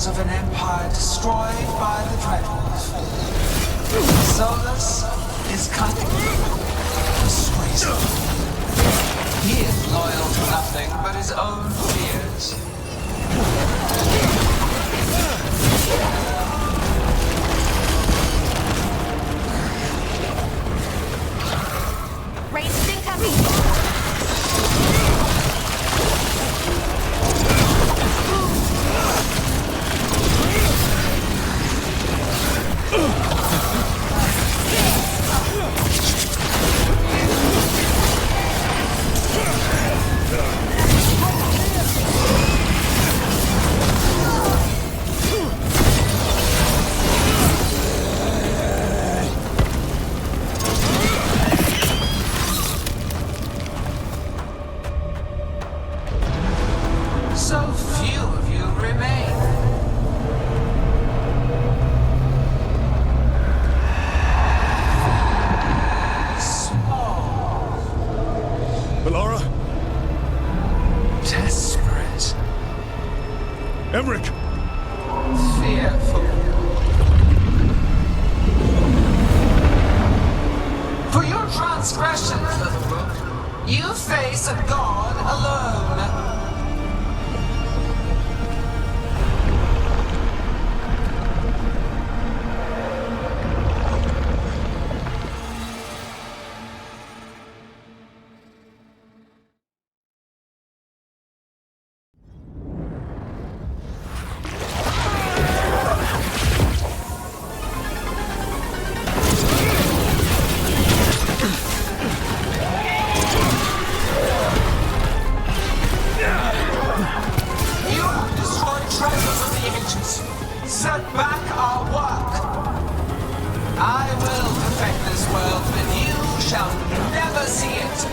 Of an empire destroyed by the Dreadwolf. Solus is cunning, persuasive. He is loyal to nothing but his own fears. Rain's incoming! So few of you remain. Small. Melara? Desperate. Emmerich! Fearful. For your transgressions, little book, you face a god alone. Set back our work. I will perfect this world, and you shall never see it.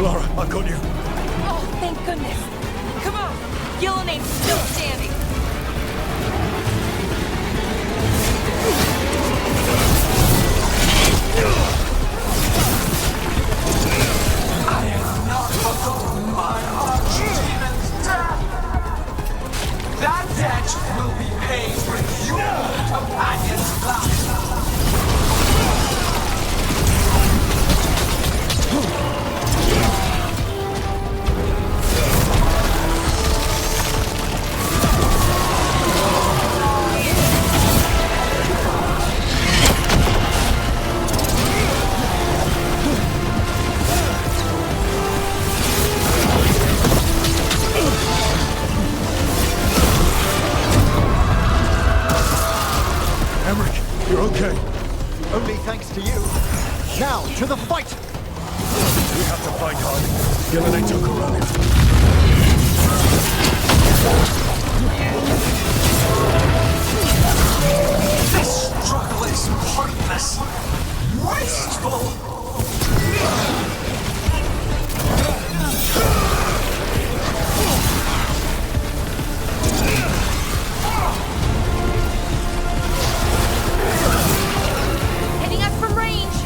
Melara, I've got you. Oh, thank goodness. Come on. Gilnenade's still standing. I have not forgotten my archdemon's death. That debt will be paid with your companion's blood. okay. Only thanks to you. Now, to the fight! We have to find Harding. Gillenay took her out. This struggle is pointless. Wasteful. Hitting us from range.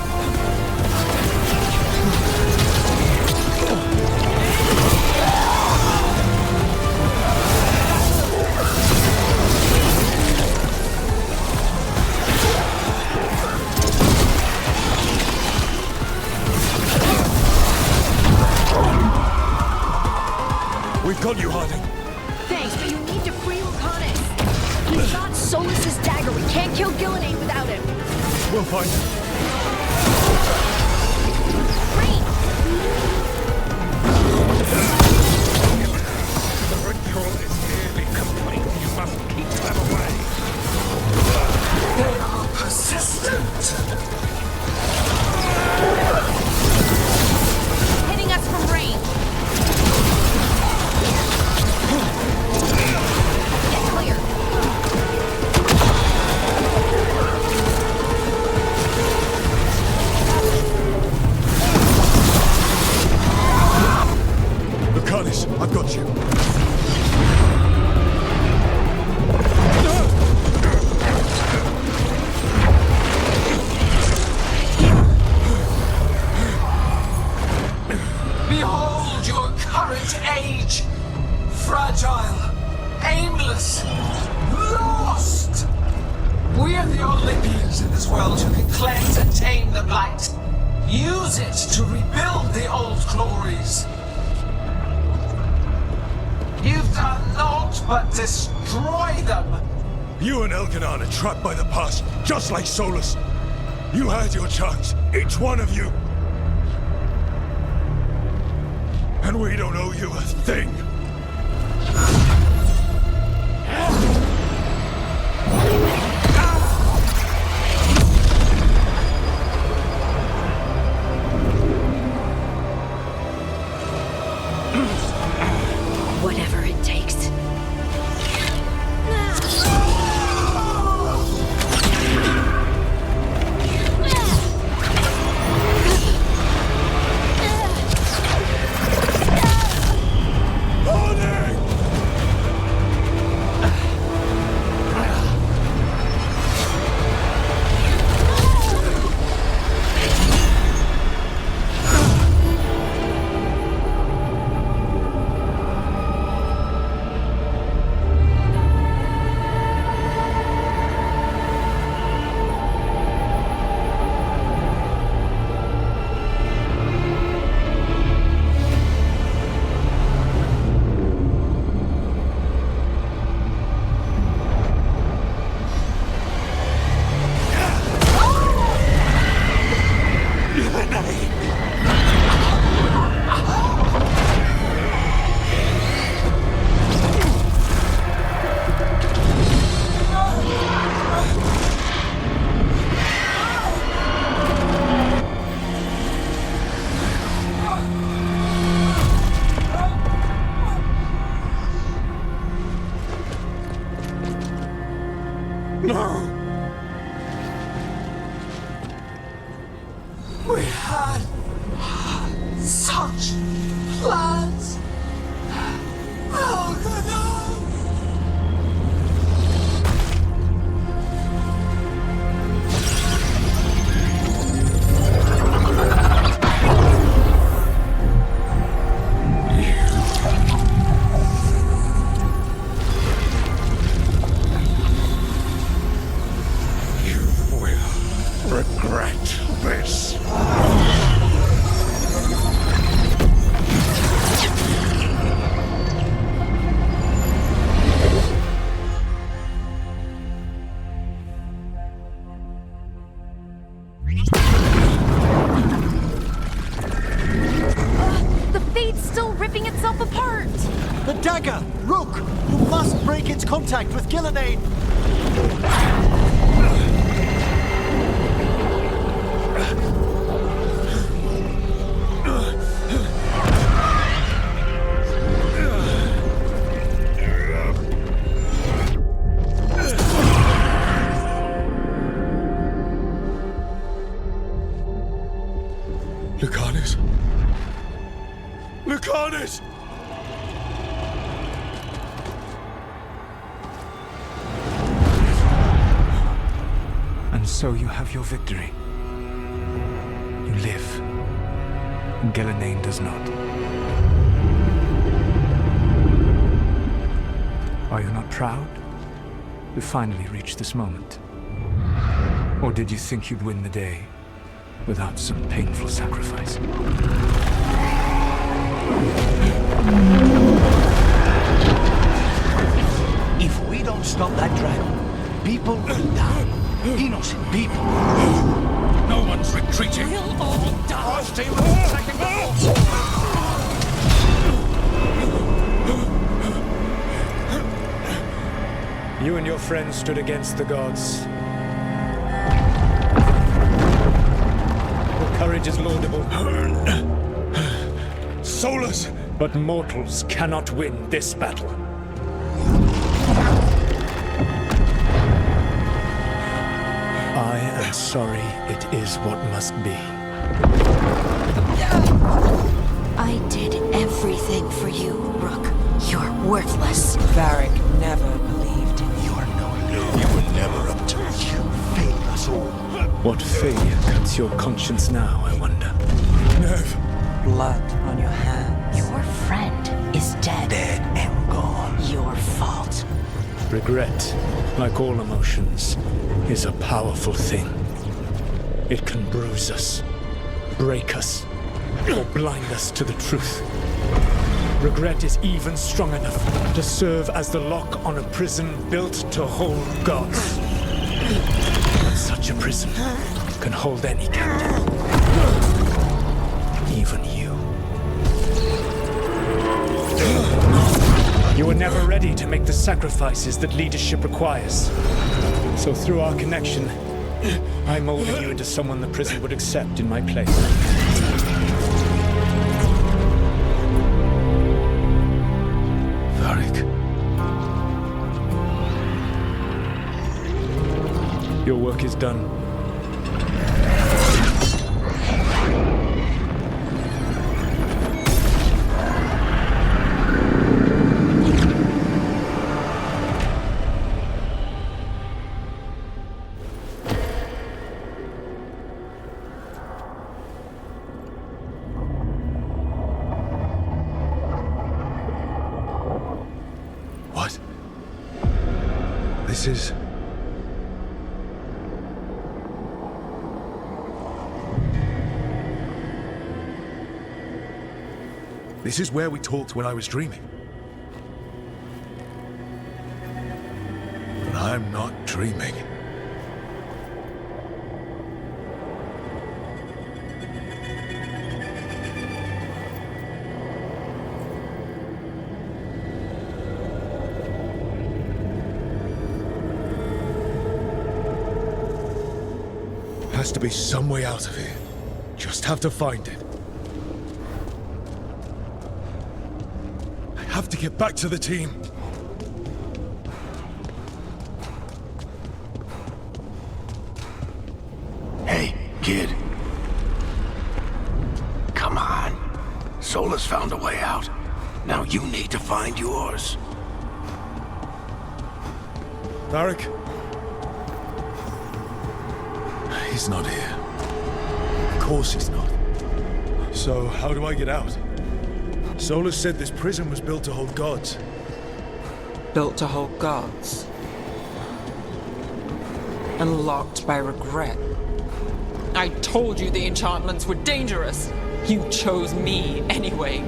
We've got you, Harding. Thanks, but you need to free Lucanus. He's got Solus's dagger. We can't kill Gillenane without him. We'll find him. The ritual is nearly complete. You must keep them away. They are persistent. Hitting us from range. Clear. Lucanus, I've got you. Behold your current age. Fragile, aimless, lost. We are the only beings in this world who can cleanse and tame the blight. Use it to rebuild the old glories. You've done naught but destroy them. You and Elganon are trapped by the past, just like Solus. You had your chance, each one of you. And we don't owe you a thing. Whatever it takes. No. We had such plans. Oh, Regret this. The Fate's still ripping itself apart! The dagger! Rook! You must break its contact with Gillenane! Lucanus! And so you have your victory. You live. And Ghilanane does not. Are you not proud? You finally reached this moment. Or did you think you'd win the day without some painful sacrifice? If we don't stop that dragon, people will die. Innocent people. No one's retreating. We'll all die. Stay with the second You and your friends stood against the gods. Your courage is laudable. Solus! But mortals cannot win this battle. I am sorry, it is what must be. I did everything for you, Rook. You're worthless. Varric never believed in you. You were never up to it. You failed us all. What failure cuts your conscience now, I wonder? Nev! Blood on your hands. Your friend is dead. Dead and gone. Your fault. Regret, like all emotions, is a powerful thing. It can bruise us, break us, or blind us to the truth. Regret is even strong enough to serve as the lock on a prison built to hold gods. But such a prison can hold any captive. Even you. You were never ready to make the sacrifices that leadership requires. So through our connection, I molded you into someone the prison would accept in my place. Varric. Your work is done. What? This is... This is where we talked when I was dreaming. But I'm not dreaming. Has to be some way out of here. Just have to find it. I have to get back to the team. Hey, kid. Come on. Solus found a way out. Now you need to find yours. Varric? He's not here. Of course he's not. So, how do I get out? Solus said this prison was built to hold gods. Built to hold gods. And locked by regret. I told you the enchantments were dangerous. You chose me anyway.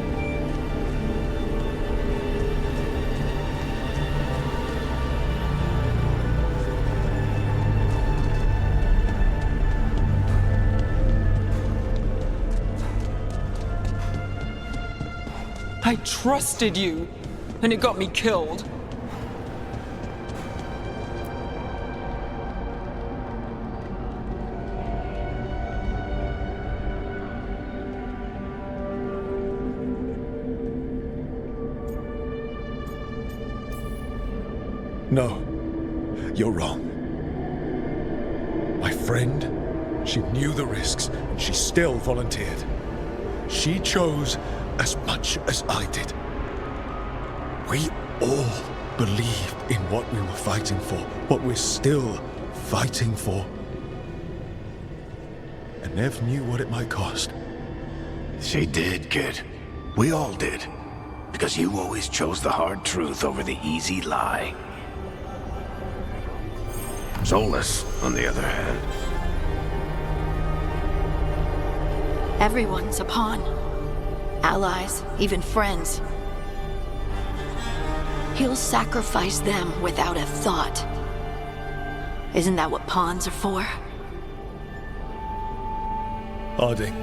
I trusted you, and it got me killed. No, you're wrong. My friend, she knew the risks, and she still volunteered. She chose as much as I did. We all believed in what we were fighting for, what we're still fighting for. And Nev knew what it might cost. She did, kid. We all did. Because you always chose the hard truth over the easy lie. Solus, on the other hand. Everyone's a pawn. Allies, even friends. He'll sacrifice them without a thought. Isn't that what pawns are for? Harding.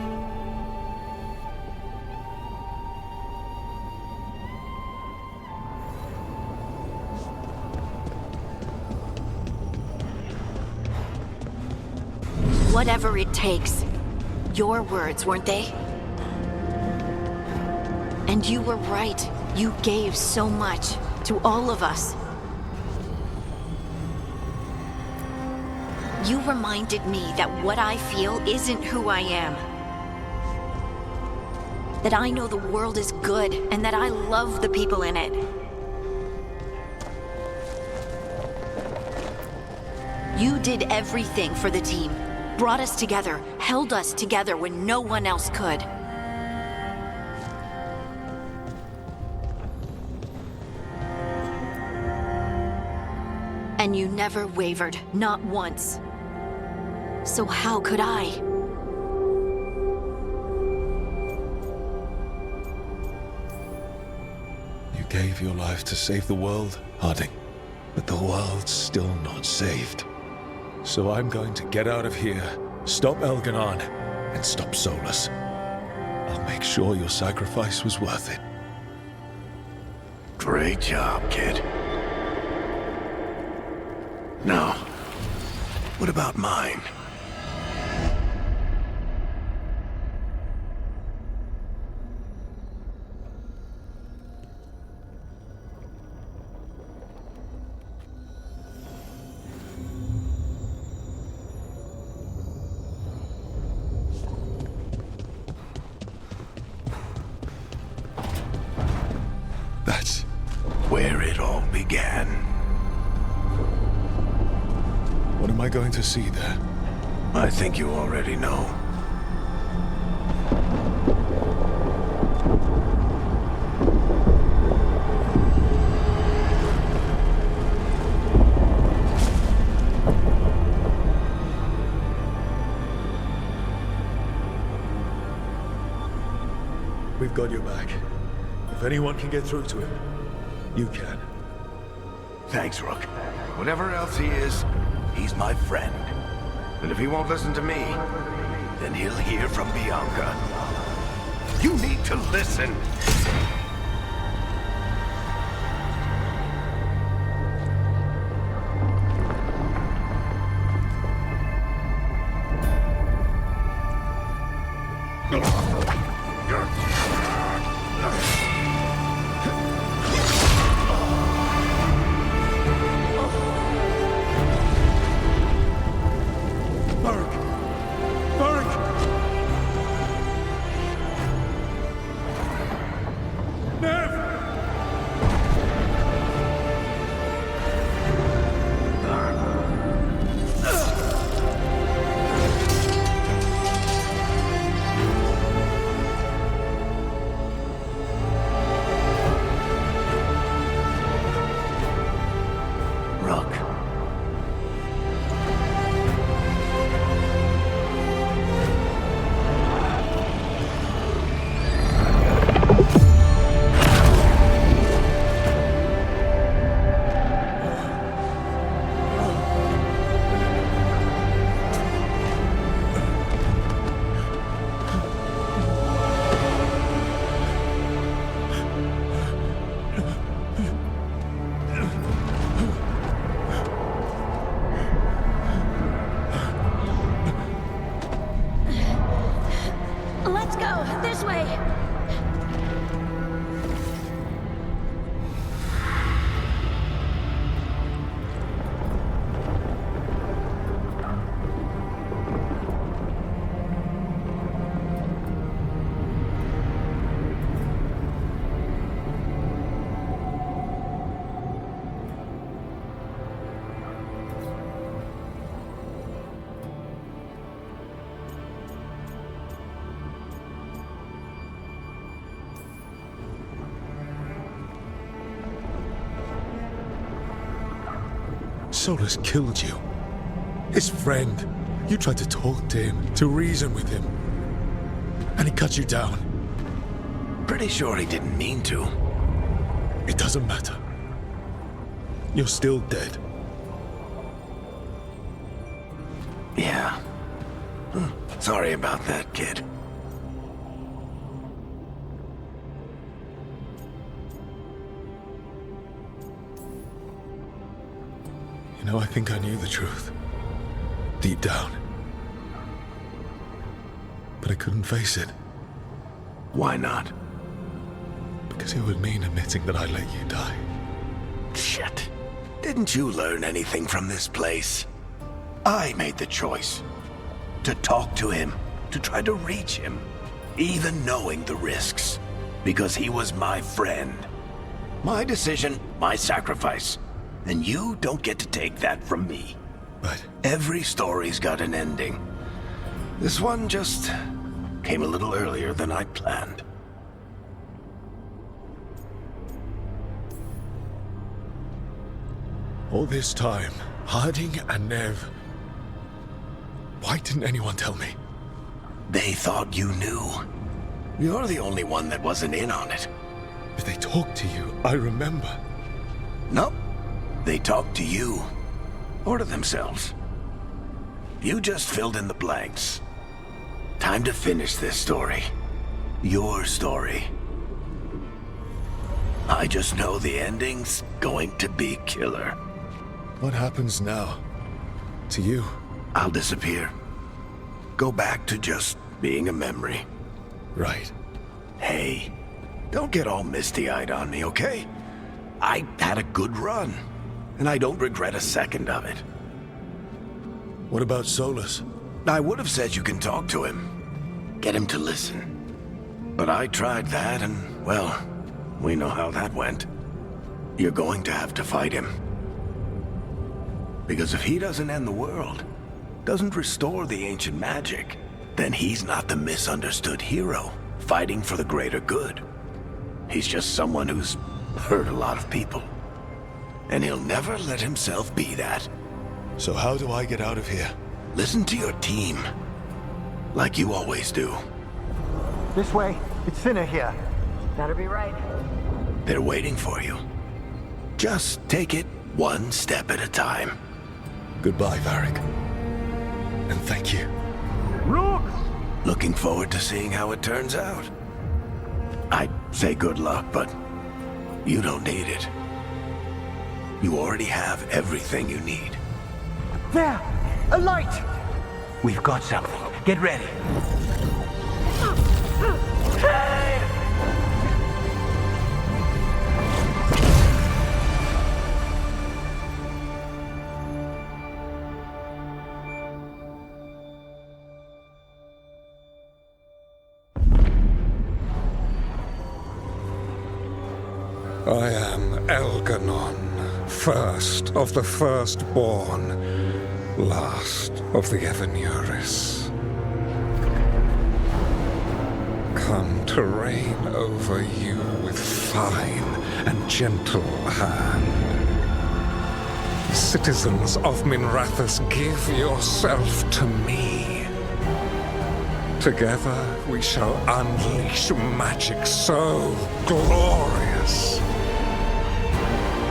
Whatever it takes. Your words, weren't they? And you were right. You gave so much to all of us. You reminded me that what I feel isn't who I am. That I know the world is good and that I love the people in it. You did everything for the team. Brought us together, held us together when no one else could. And you never wavered, not once. So how could I? You gave your life to save the world, Harding. But the world's still not saved. So I'm going to get out of here, stop Elganon, and stop Solus. I'll make sure your sacrifice was worth it. Great job, kid. Now, what about mine? That's where it all began. What am I going to see there? I think you already know. We've got your back. If anyone can get through to him, you can. Thanks, Rook. Whatever else he is, he's my friend. And if he won't listen to me, then he'll hear from Bianca. You need to listen. Solus killed you. His friend. You tried to talk to him, to reason with him. And he cut you down. Pretty sure he didn't mean to. It doesn't matter. You're still dead. Yeah. Sorry about that, kid. You know, I think I knew the truth. Deep down. But I couldn't face it. Why not? Because it would mean admitting that I let you die. Shit. Didn't you learn anything from this place? I made the choice. To talk to him, to try to reach him, even knowing the risks. Because he was my friend. My decision, my sacrifice. And you don't get to take that from me. But every story's got an ending. This one just came a little earlier than I'd planned. All this time, Harding and Nev. Why didn't anyone tell me? They thought you knew. You're the only one that wasn't in on it. If they talked to you, I remember. Nope. They talked to you. Or to themselves. You just filled in the blanks. Time to finish this story. Your story. I just know the ending's going to be killer. What happens now? To you? I'll disappear. Go back to just being a memory. Right. Hey, don't get all misty-eyed on me, okay? I had a good run. And I don't regret a second of it. What about Solus? I would have said you can talk to him. Get him to listen. But I tried that and, well, we know how that went. You're going to have to fight him. Because if he doesn't end the world, doesn't restore the ancient magic, then he's not the misunderstood hero fighting for the greater good. He's just someone who's hurt a lot of people. And he'll never let himself be that. So how do I get out of here? Listen to your team. Like you always do. This way. It's thinner here. Better be right. They're waiting for you. Just take it one step at a time. Goodbye, Varric. And thank you. Rook! Looking forward to seeing how it turns out. I'd say good luck, but you don't need it. You already have everything you need. There! A light! We've got something. Get ready. I am Elganon, first of the firstborn, last of the Evanuris. Come to reign over you with fine and gentle hand. Citizens of Minrathous, give yourself to me. Together we shall unleash magic so glorious,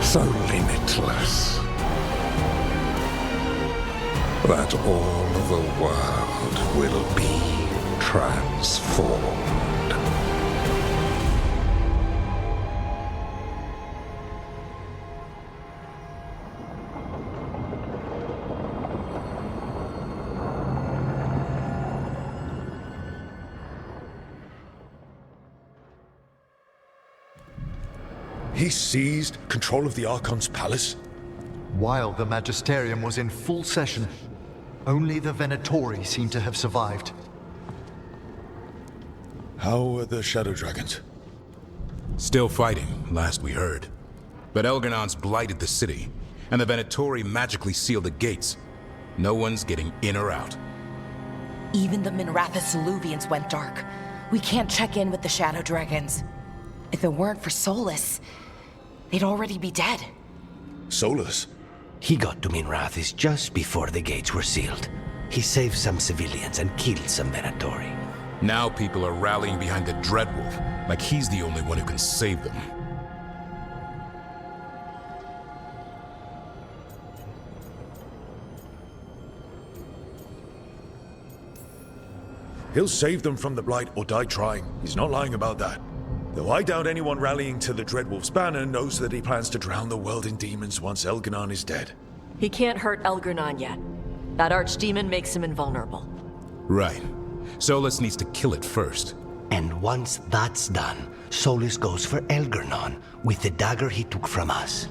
so limitless, that all the world will be transformed. He seized control of the Archon's palace? While the Magisterium was in full session, only the Venatori seemed to have survived. How are the Shadow Dragons? Still fighting, last we heard. But Elganon's blighted the city, and the Venatori magically sealed the gates. No one's getting in or out. Even the Minrathous Illuvians went dark. We can't check in with the Shadow Dragons. If it weren't for Solus, they'd already be dead. Solus? He got to Minrathis just before the gates were sealed. He saved some civilians and killed some Venatori. Now people are rallying behind the Dreadwolf, like he's the only one who can save them. He'll save them from the Blight or die trying. He's not lying about that. Though I doubt anyone rallying to the Dreadwolf's banner knows that he plans to drown the world in demons once Elganon is dead. He can't hurt Elganon yet. That archdemon makes him invulnerable. Right. Solus needs to kill it first. And once that's done, Solus goes for Elganon with the dagger he took from us.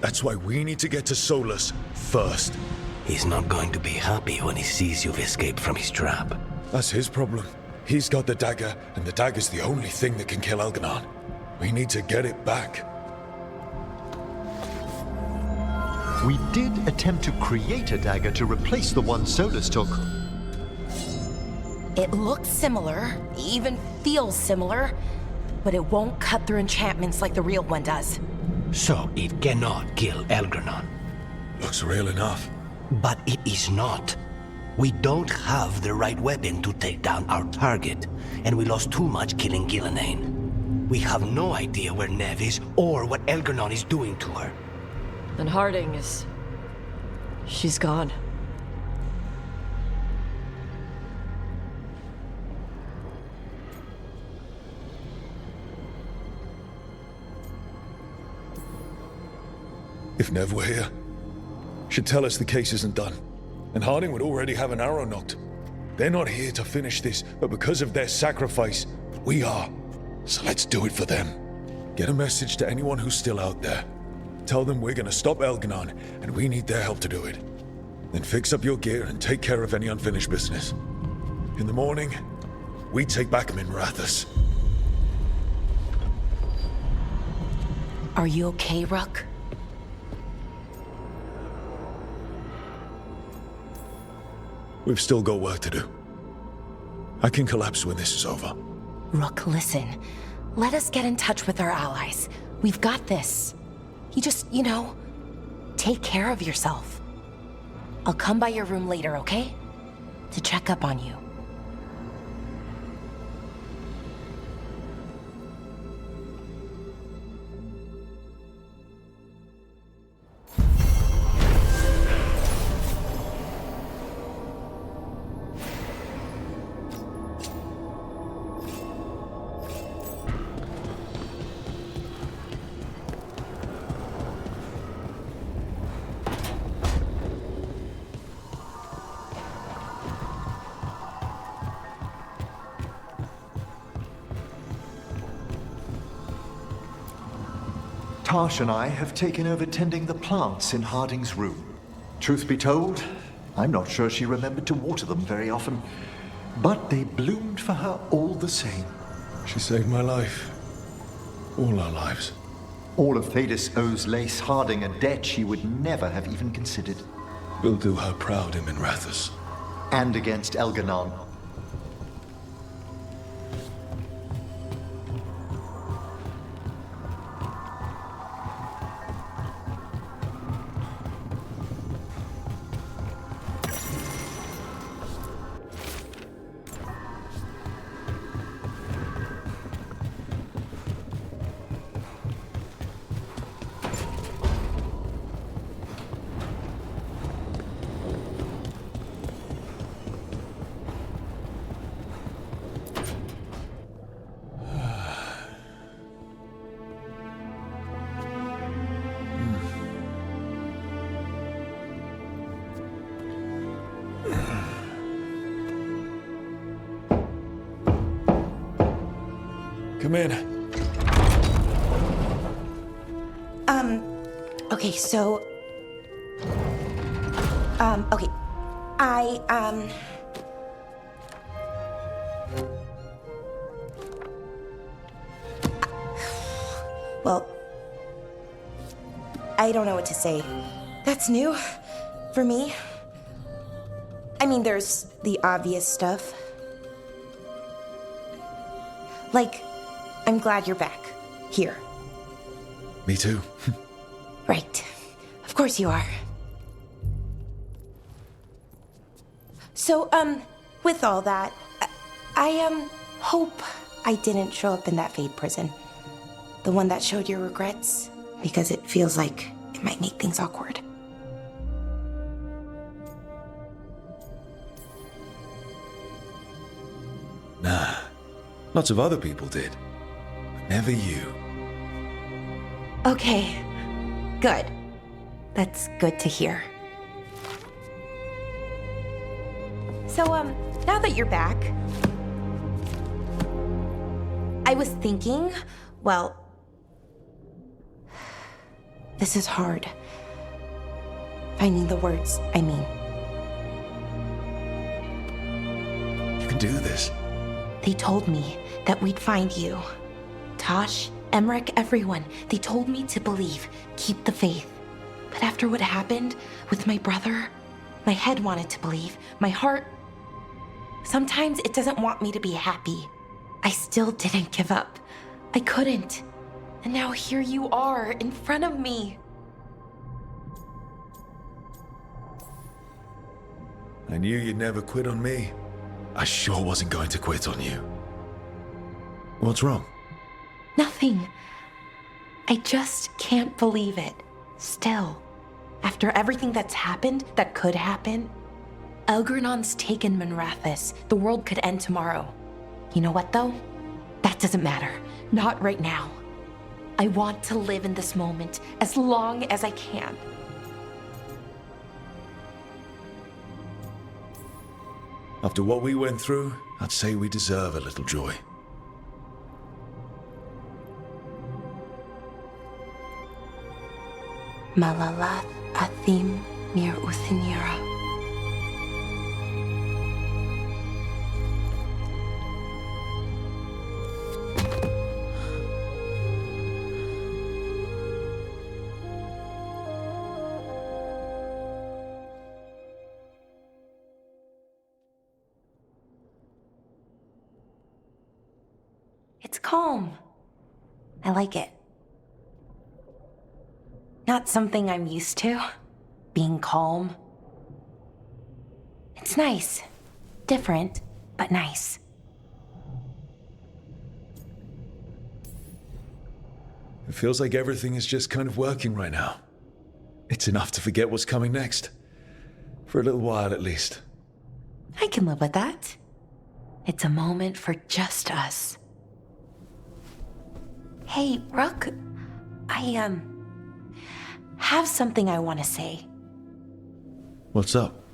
That's why we need to get to Solus first. He's not going to be happy when he sees you've escaped from his trap. That's his problem. He's got the dagger, and the dagger's the only thing that can kill Elganon. We need to get it back. We did attempt to create a dagger to replace the one Solus took. It looks similar, even feels similar, but it won't cut through enchantments like the real one does. So it cannot kill Elganon. Looks real enough. But it is not. We don't have the right weapon to take down our target, and we lost too much killing Gillenane. We have no idea where Neve is or what Elganon is doing to her. And Harding is... she's gone. If Nev were here, she'd tell us the case isn't done. And Harding would already have an arrow knocked. They're not here to finish this, but because of their sacrifice, we are. So let's do it for them. Get a message to anyone who's still out there. Tell them we're gonna stop Elganon, and we need their help to do it. Then fix up your gear and take care of any unfinished business. In the morning, we take back Minrathis. Are you okay, Rook? We've still got work to do. I can collapse when this is over. Rook, listen. Let us get in touch with our allies. We've got this. You just, take care of yourself. I'll come by your room later, okay? To check up on you. Tash and I have taken over tending the plants in Harding's room. Truth be told, I'm not sure she remembered to water them very often, but they bloomed for her all the same. She saved my life. All our lives. All of Thadis owes Lace Harding a debt she would never have even considered. We'll do her proud in Minrathis. And against Elganon. Come in. Okay, so... okay. Well... I don't know what to say. That's new. For me. I mean, there's the obvious stuff. Like, I'm glad you're back. Here. Me too. Right. Of course you are. So, with all that, I hope I didn't show up in that Fade prison. The one that showed your regrets, because it feels like it might make things awkward. Nah. Lots of other people did. But never you. Okay. Good. That's good to hear. So, now that you're back, I was thinking, well, this is hard. Finding the words, I mean. You can do this. They told me that we'd find you. Tosh, Emmerich, everyone. They told me to believe, keep the faith. But after what happened with my brother, my head wanted to believe. My heart, sometimes it doesn't want me to be happy. I still didn't give up. I couldn't. And now here you are in front of me. I knew you'd never quit on me. I sure wasn't going to quit on you. What's wrong? Nothing. I just can't believe it. Still. After everything that's happened, that could happen, Elgernon's taken Minrathous. The world could end tomorrow. You know what, though? That doesn't matter. Not right now. I want to live in this moment as long as I can. After what we went through, I'd say we deserve a little joy. Malalath Athim Mir Uthinira. It's calm. I like it. Not something I'm used to, being calm. It's nice. Different, but nice. It feels like everything is just kind of working right now. It's enough to forget what's coming next. For a little while, at least. I can live with that. It's a moment for just us. Hey, Rook, I, have something I want to say. What's up?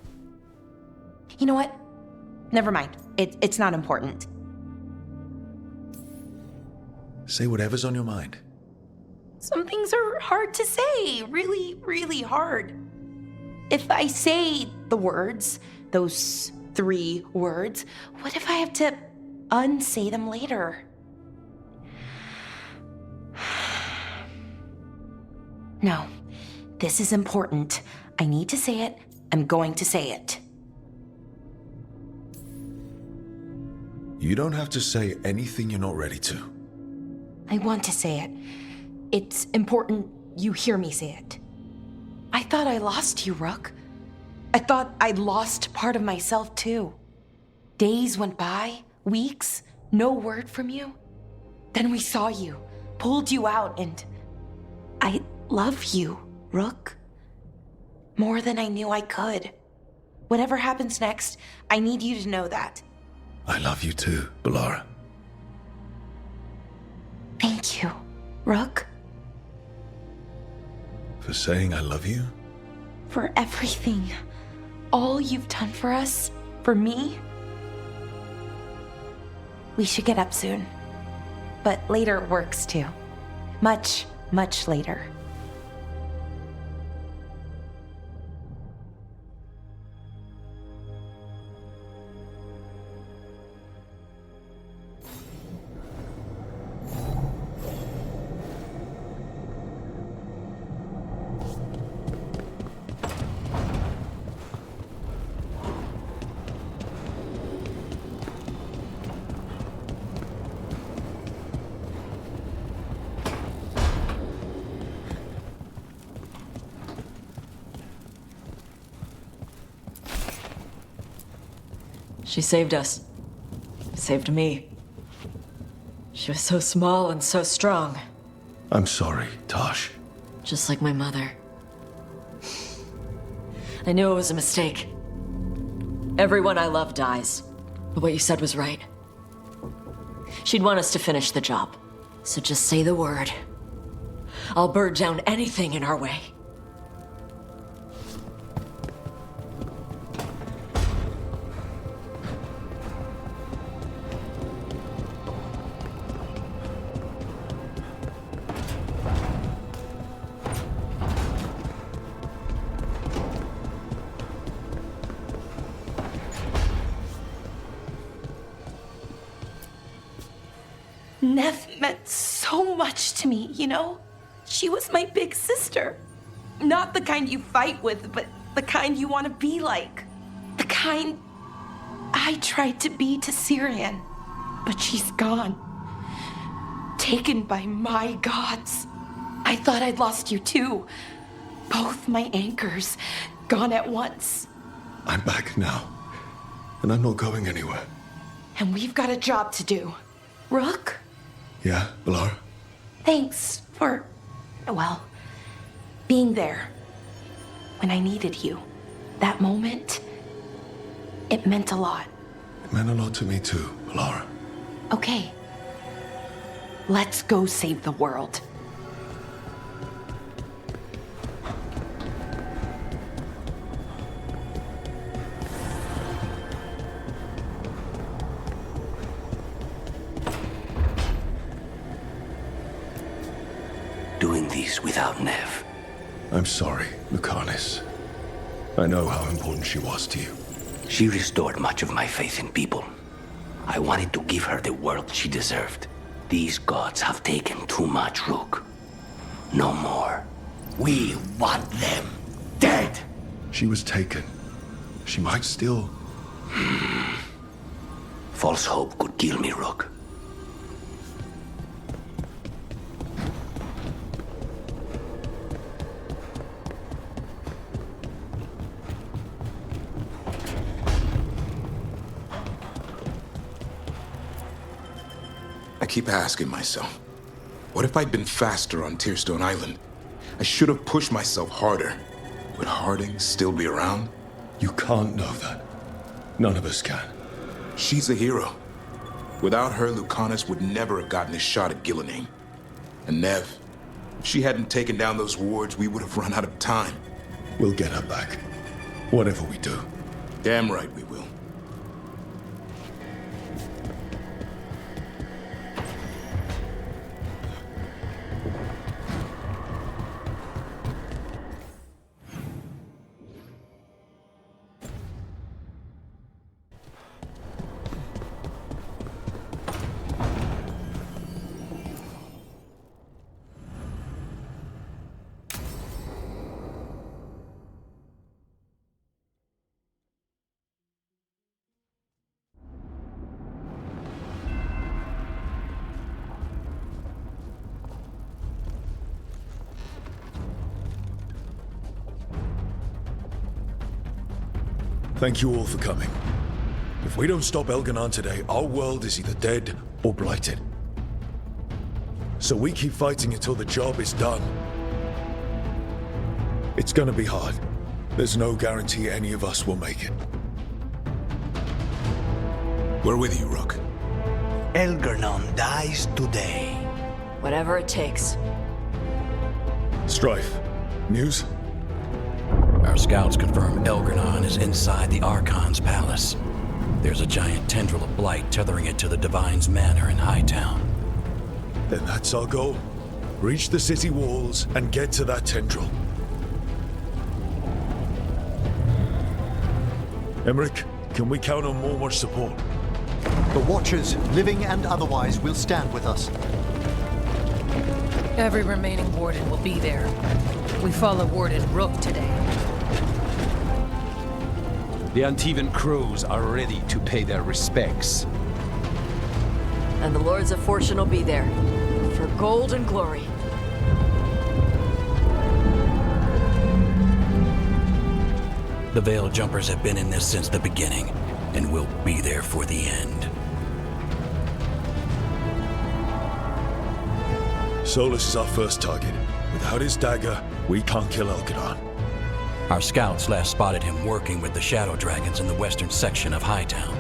You know what? Never mind. It's not important. Say whatever's on your mind. Some things are hard to say. Really, really hard. If I say the words, those 3 words, what if I have to unsay them later? No, this is important. I need to say it. I'm going to say it. You don't have to say anything you're not ready to. I want to say it. It's important you hear me say it. I thought I lost you, Rook. I thought I'd lost part of myself, too. Days went by, weeks, no word from you. Then we saw you, pulled you out, and I love you, Rook. More than I knew I could. Whatever happens next, I need you to know that. I love you too, Balara. Thank you, Rook. For saying I love you? For everything. All you've done for us, for me. We should get up soon. But later works too. Much, much later. She saved us. Saved me. She was so small and so strong. I'm sorry, Tosh. Just like my mother. I knew it was a mistake. Everyone I love dies. But what you said was right. She'd want us to finish the job. So just say the word. I'll burn down anything in our way. Nev meant so much to me, you know? She was my big sister. Not the kind you fight with, but the kind you want to be like. The kind I tried to be to Syrian. But she's gone. Taken by my gods. I thought I'd lost you too. Both my anchors, gone at once. I'm back now, and I'm not going anywhere. And we've got a job to do. Rook? Yeah, Blar? Thanks for, well, being there when I needed you. That moment, it meant a lot. It meant a lot to me too, Blar. Okay. Let's go save the world. Doing this without Nev. I'm sorry, Lucanis. I know how important she was to you. She restored much of my faith in people. I wanted to give her the world she deserved. These gods have taken too much, Rook. No more. We want them dead! She was taken. She might still... False hope could kill me, Rook. I keep asking myself, what if I'd been faster on Tearstone Island? I should have pushed myself harder. Would Harding still be around? You can't know that. None of us can. She's a hero. Without her, Lucanis would never have gotten his shot at Gillenane. And Nev, if she hadn't taken down those wards, we would have run out of time. We'll get her back. Whatever we do. Damn right we will. Thank you all for coming. If we don't stop Elganon today, our world is either dead or blighted. So we keep fighting until the job is done. It's gonna be hard. There's no guarantee any of us will make it. We're with you, Rook. Elganon dies today. Whatever it takes. Strife, news? Our scouts confirm Elganon is inside the Archon's palace. There's a giant tendril of blight tethering it to the Divine's manor in Hightown. Then that's our goal. Reach the city walls and get to that tendril. Emmerich, can we count on more support? The Watchers, living and otherwise, will stand with us. Every remaining Warden will be there. We follow Warden Rook today. The Antivan crews are ready to pay their respects. And the Lords of Fortune will be there. For gold and glory. The Veil Jumpers have been in this since the beginning. and we'll be there for the end. Solus is our first target. Without his dagger, we can't kill Elgadon. Our scouts last spotted him working with the Shadow Dragons in the western section of Hightown.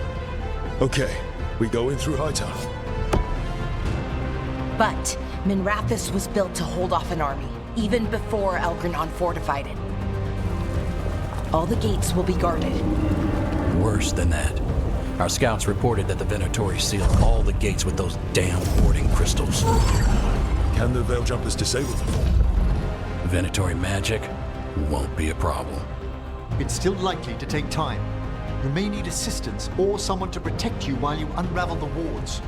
Okay, we go in through Hightown. But Minrathous was built to hold off an army, even before Elgranon fortified it. All the gates will be guarded. Worse than that. Our scouts reported that the Venatori sealed all the gates with those damn warding crystals. Can the Veil Jumpers disable them? Venatori magic won't be a problem. It's still likely to take time. You may need assistance or someone to protect you while you unravel the wards.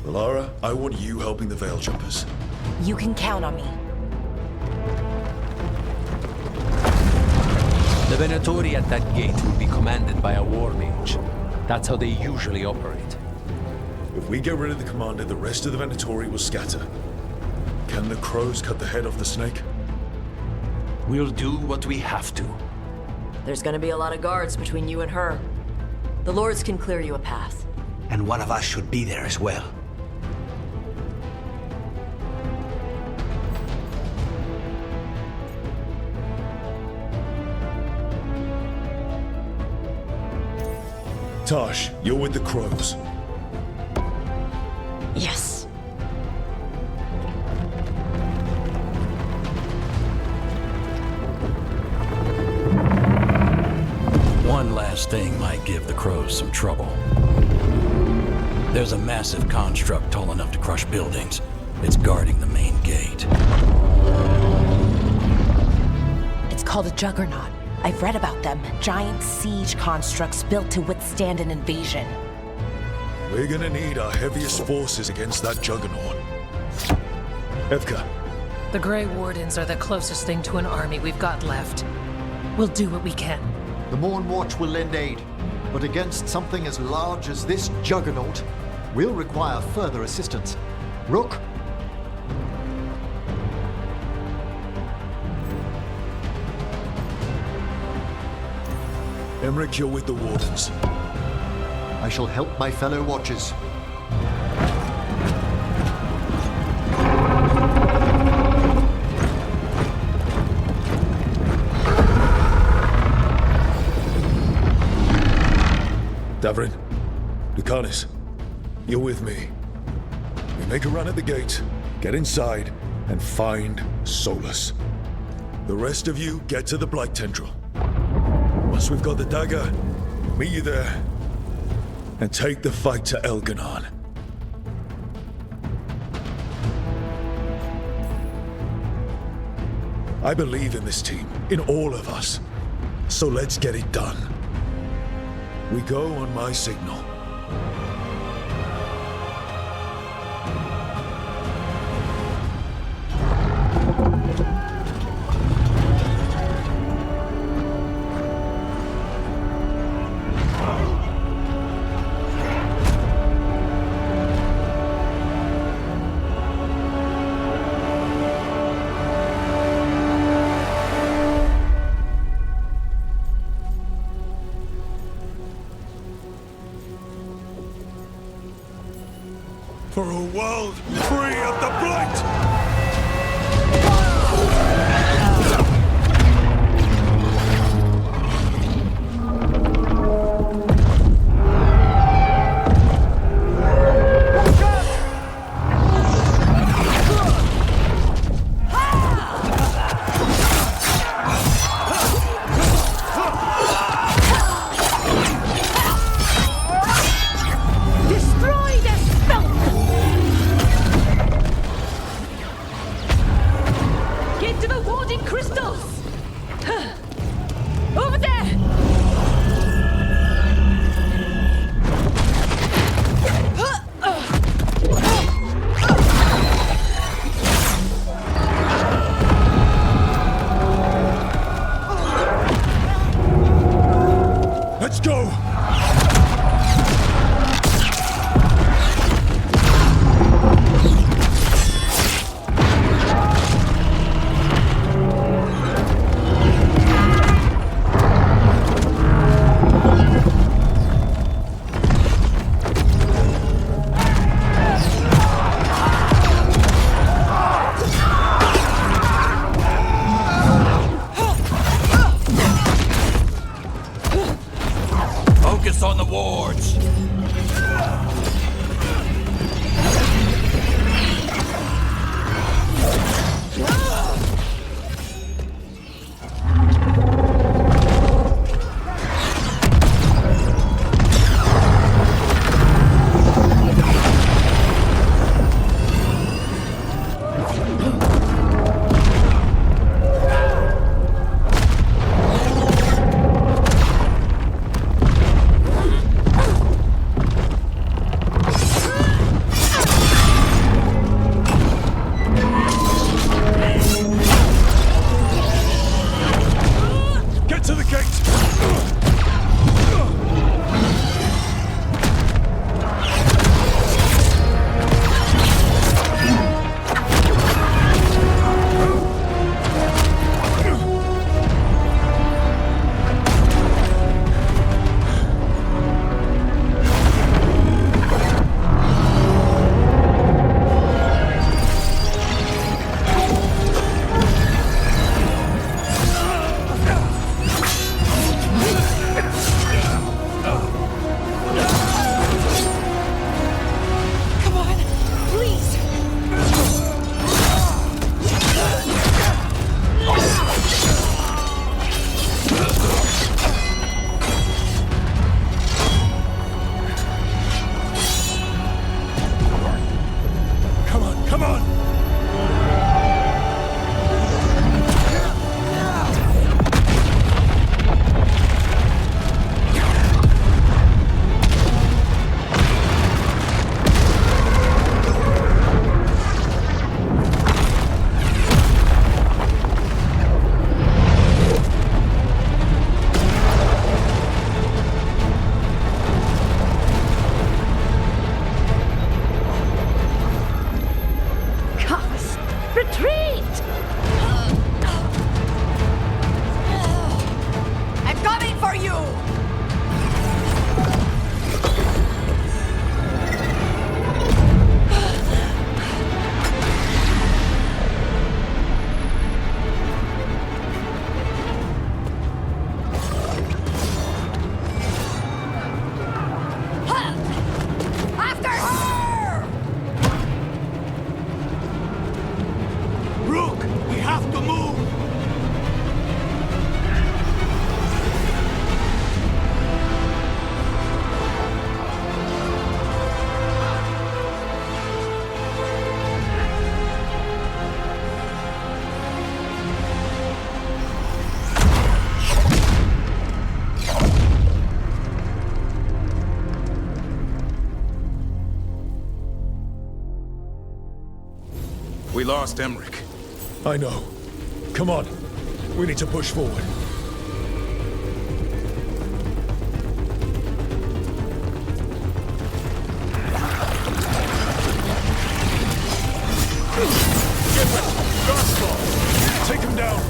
Lara, I want you helping the Veil Jumpers. You can count on me. The Venatori at that gate will be commanded by a war mage. That's how they usually operate. If we get rid of the commander, the rest of the Venatori will scatter. Can the crows cut the head off the snake? We'll do what we have to. There's gonna be a lot of guards between you and her. The lords can clear you a path. And one of us should be there as well. Tosh, you're with the crows. Yes. One last thing might give the crows some trouble. There's a massive construct tall enough to crush buildings. It's guarding the main gate. It's called a Juggernaut. I've read about them. Giant siege constructs built to withstand an invasion. We're gonna need our heaviest forces against that Juggernaut. Evka. The Grey Wardens are the closest thing to an army we've got left. We'll do what we can. The Morn Watch will lend aid, but against something as large as this Juggernaut, we'll require further assistance. Rook? Emmerich, you're with the Wardens. I shall help my fellow Watchers. Davrin, Lucanus, you're with me. We make a run at the gate, get inside, and find Solus. The rest of you get to the Blight Tendril. Once we've got the dagger, meet you there, and take the fight to Elgadon. I believe in this team, in all of us. So let's get it done. We go on my signal. For a world free of the Blight! We lost Emmerich. I know. Come on. We need to push forward. Get ready! Darkspawn! Take him down!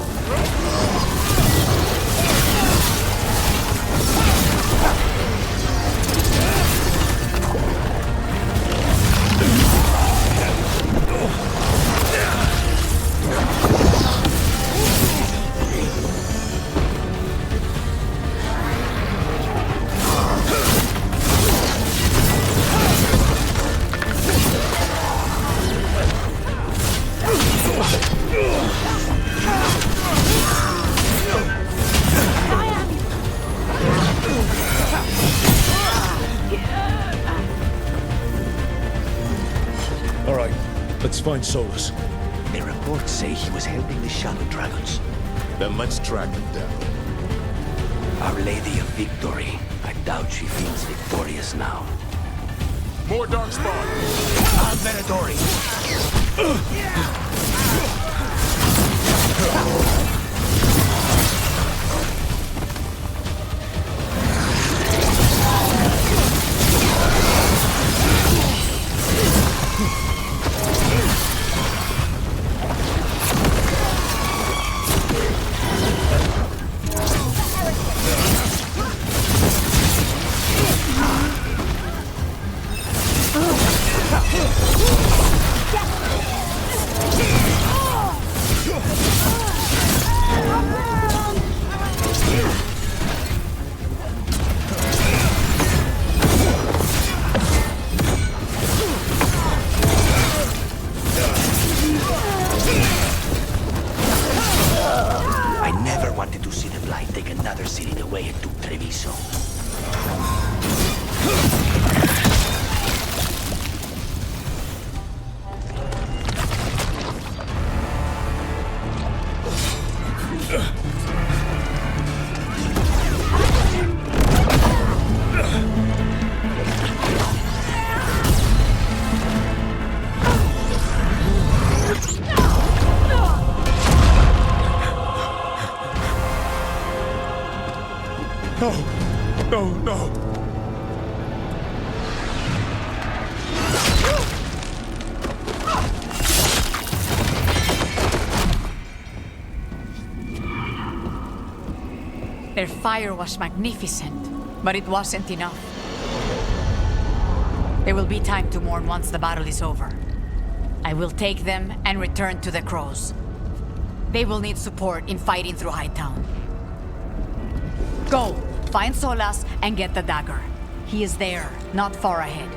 All right, let's find Solus. The reports say he was helping the Shadow Dragons. Then let's track him down. Our Lady of Victory. I doubt she feels victorious now. More Darkspawn! I'm Venatori. I never wanted to see the Blight take another city the way it took Treviso. No, no. Their fire was magnificent, but it wasn't enough. There will be time to mourn once the battle is over. I will take them and return to the Crows. They will need support in fighting through Hightown. Go! Find Solas and get the dagger. He is there, not far ahead.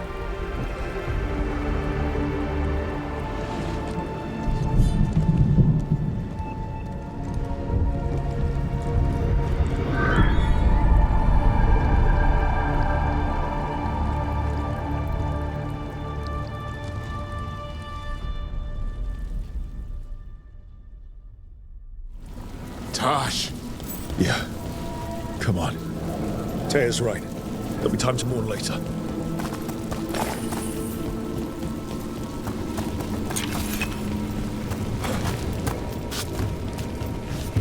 Tosh! Yeah. Come on. Taya's right. There'll be time to mourn later.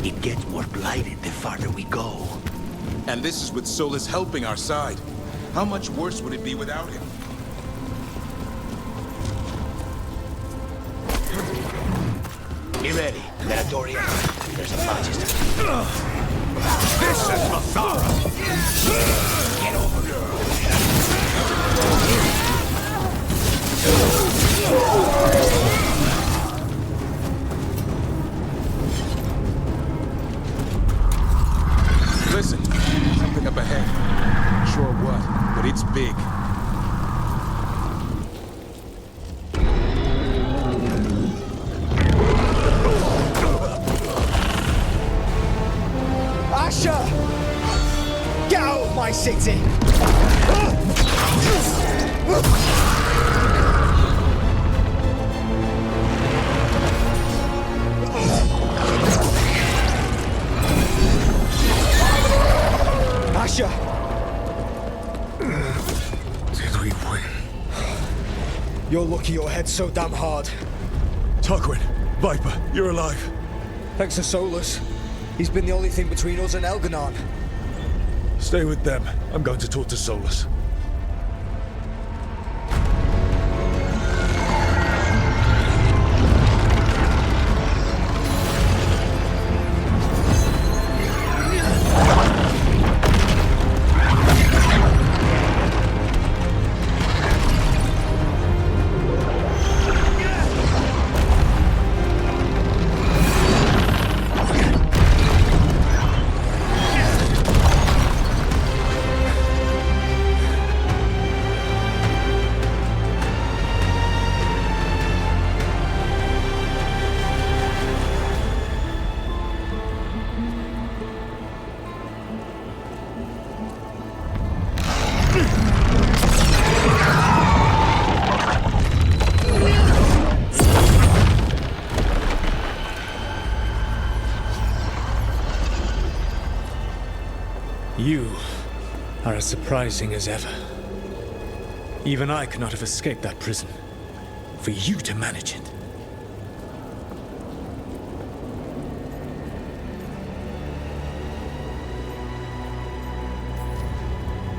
It gets more blighted the farther we go. And this is with Solus helping our side. How much worse would it be without him? Be ready, Venatori. There's a Manchester. This is Mathara! Get over here. Listen, something up ahead. Not sure what, but it's big. Asha! Get out of my city! Asha! Did we win? You're lucky your head's so damn hard. Tarquin, Viper, you're alive. Thanks to Solus. He's been the only thing between us and Elganon. Stay with them. I'm going to talk to Solus. You are as surprising as ever. Even I could not have escaped that prison. For you to manage it.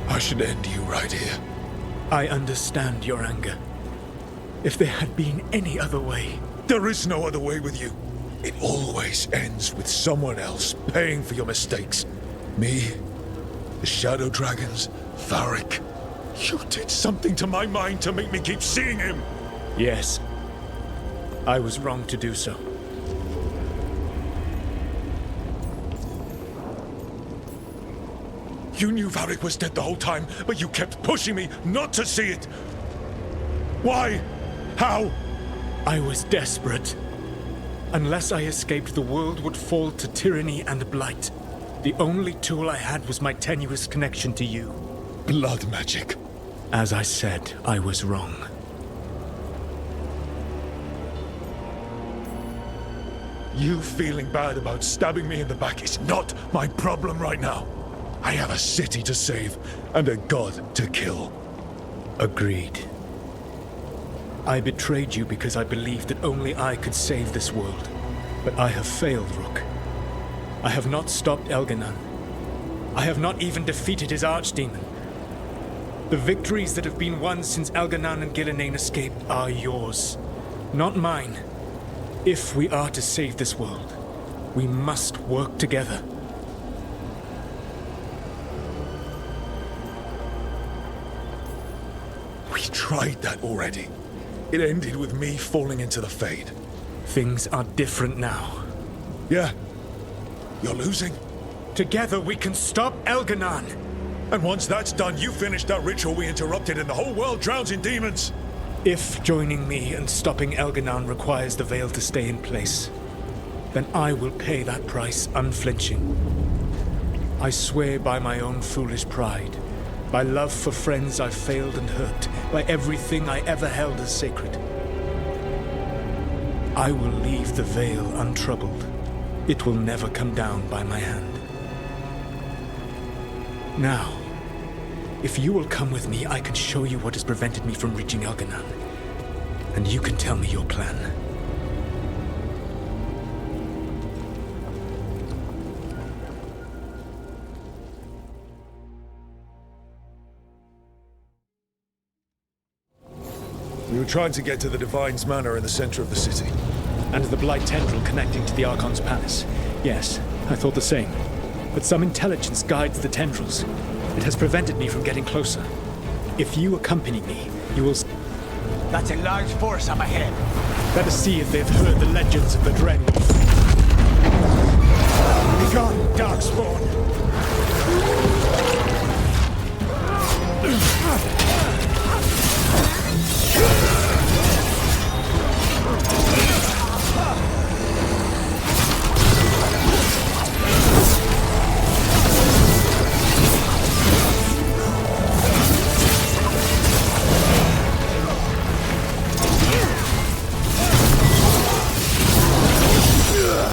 I should end you right here. I understand your anger. If there had been any other way... There is no other way with you. It always ends with someone else paying for your mistakes. Me, the Shadow Dragons, Varric. You did something to my mind to make me keep seeing him. Yes. I was wrong to do so. You knew Varric was dead the whole time, but you kept pushing me not to see it. Why? How? I was desperate. Unless I escaped, the world would fall to tyranny and blight. The only tool I had was my tenuous connection to you. Blood magic. As I said, I was wrong. You feeling bad about stabbing me in the back is not my problem right now. I have a city to save and a god to kill. Agreed. I betrayed you because I believed that only I could save this world. But I have failed, Rook. I have not stopped Elganon. I have not even defeated his archdemon. The victories that have been won since Elganon and Gillenane escaped are yours, not mine. If we are to save this world, we must work together. We tried that already. It ended with me falling into the Fade. Things are different now. Yeah. You're losing. Together we can stop Elganon. And once that's done, you finish that ritual we interrupted and the whole world drowns in demons. If joining me and stopping Elganon requires the Veil to stay in place, then I will pay that price unflinching. I swear by my own foolish pride, by love for friends I've failed and hurt, by everything I ever held as sacred. I will leave the Veil untroubled. It will never come down by my hand. Now, if you will come with me, I can show you what has prevented me from reaching Elganon. And you can tell me your plan. We were trying to get to the Divine's Manor in the center of the city. And the Blight Tendril connecting to the Archon's Palace. Yes, I thought the same. But some intelligence guides the tendrils. It has prevented me from getting closer. If you accompany me, you will... That's a large force up ahead. Let us see if they've heard the legends of the Dread Wolf. Begone, Darkspawn!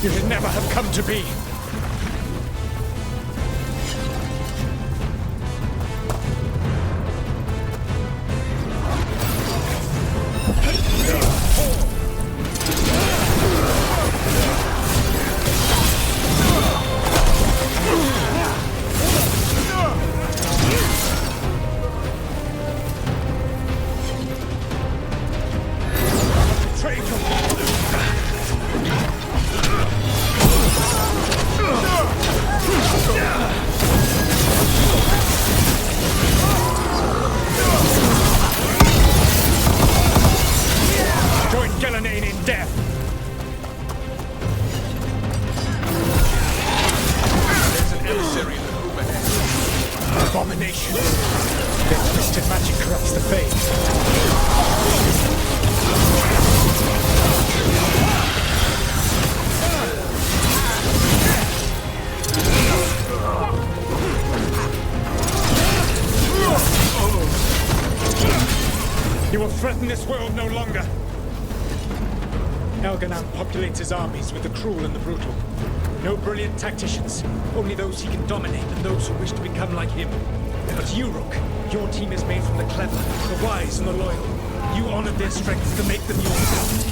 You should never have come to be. will threaten this world no longer. Elganan populates his armies with the cruel and the brutal. No brilliant tacticians, only those he can dominate and those who wish to become like him. But you, Rook, your team is made from the clever, the wise, and the loyal. You honored their strengths to make them yours.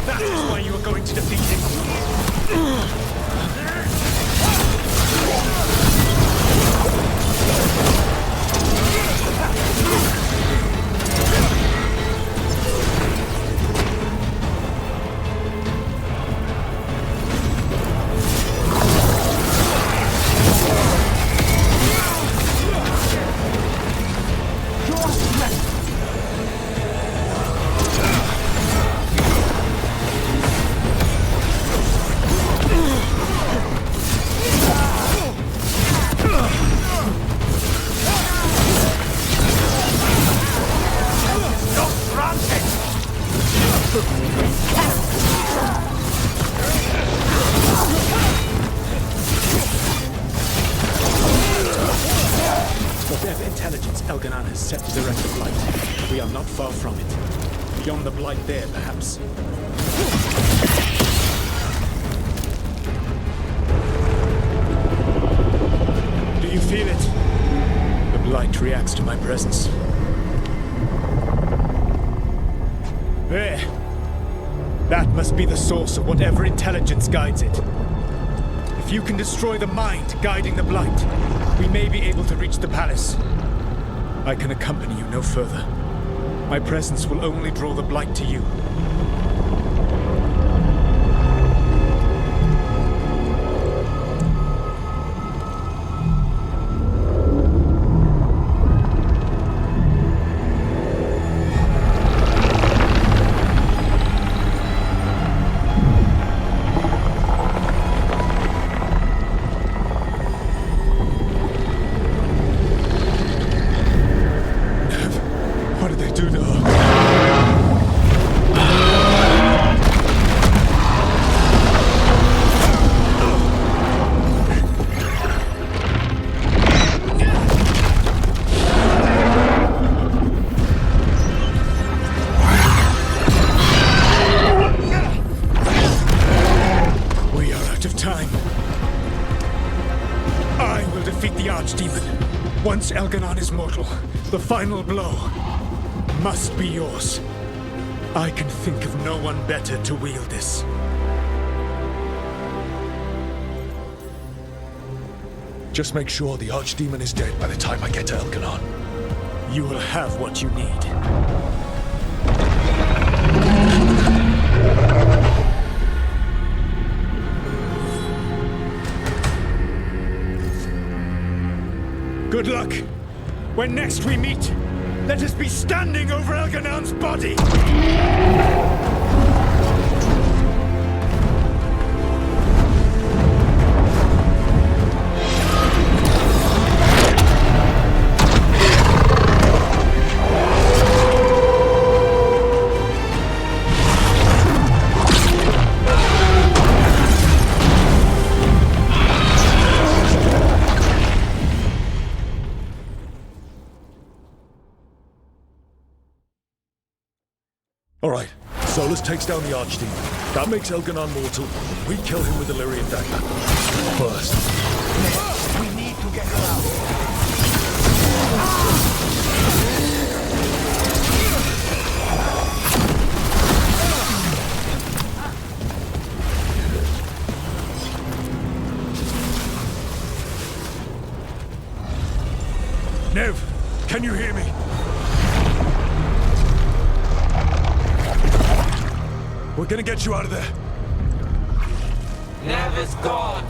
That is why you are going to defeat him. Whatever intelligence Elganan has set to direct the Blight, we are not far from it. Beyond the Blight there, perhaps. Do you feel it? The Blight reacts to my presence. There. That must be the source of whatever intelligence guides it. If you can destroy the mind guiding the Blight, we may be able to reach the palace. I can accompany you no further. My presence will only draw the Blight to you. Once Elganan is mortal, the final blow must be yours. I can think of no one better to wield this. Just make sure the Archdemon is dead by the time I get to Elganan. You will have what you need. Good luck. When next we meet, let us be standing over Elganan's body! Alright, Solus takes down the Archdemon. That makes Elganan mortal. We kill him with the Lyrian dagger. First. We need to get her out. Nev, can you hear me? We're gonna get you out of there. Nev is gone.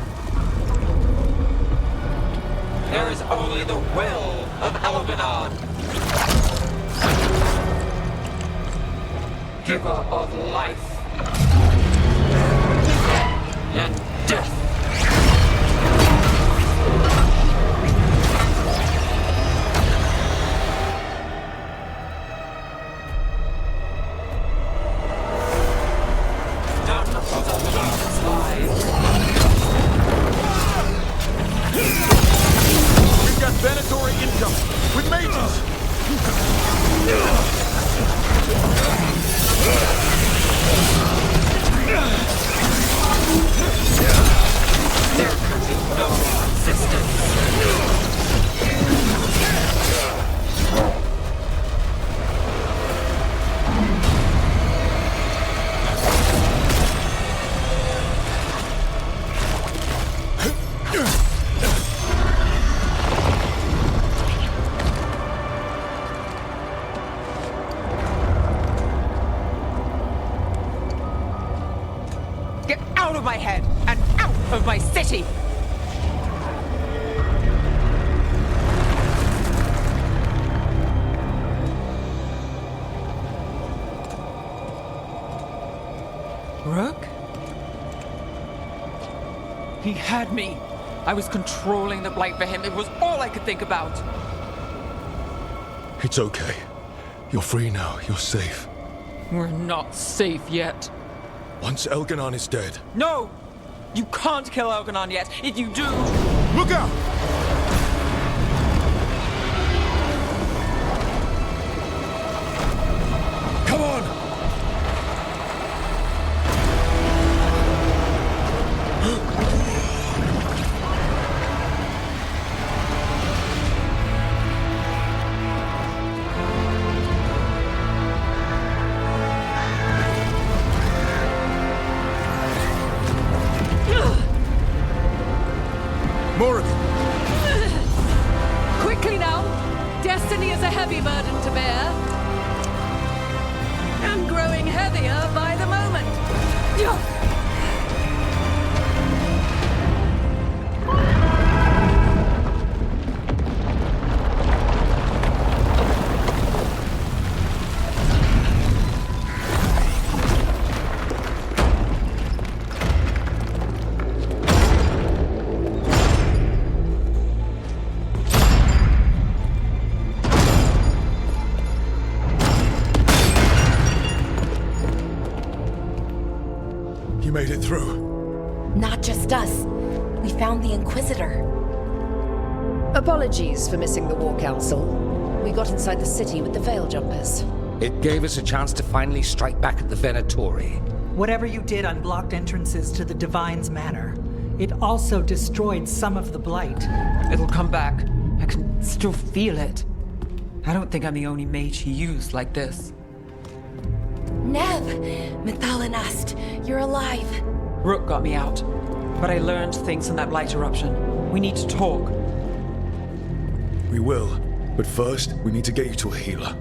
There is only the will of Elganan. Giver of life and death. Venatory incoming with mages! out of my head and out of my city! Rook? He had me. I was controlling the Blight for him. It was all I could think about. It's okay. You're free now. You're safe. We're not safe yet. Once Elganon is dead... No! You can't kill Elganon yet. If you do... Look out! Come on! More of it. Quickly now! Destiny is a heavy burden to bear. And growing heavier by the moment. You made it through. Not just us. We found the Inquisitor. Apologies for missing the War Council. We got inside the city with the Veil Jumpers. It gave us a chance to finally strike back at the Venatori. Whatever you did unblocked entrances to the Divine's Manor. It also destroyed some of the Blight. It'll come back. I can still feel it. I don't think I'm the only mage he used like this. Neb! Mythalinast, you're alive. Rook got me out. But I learned things in that Blight eruption. We need to talk. We will. But first, we need to get you to a healer.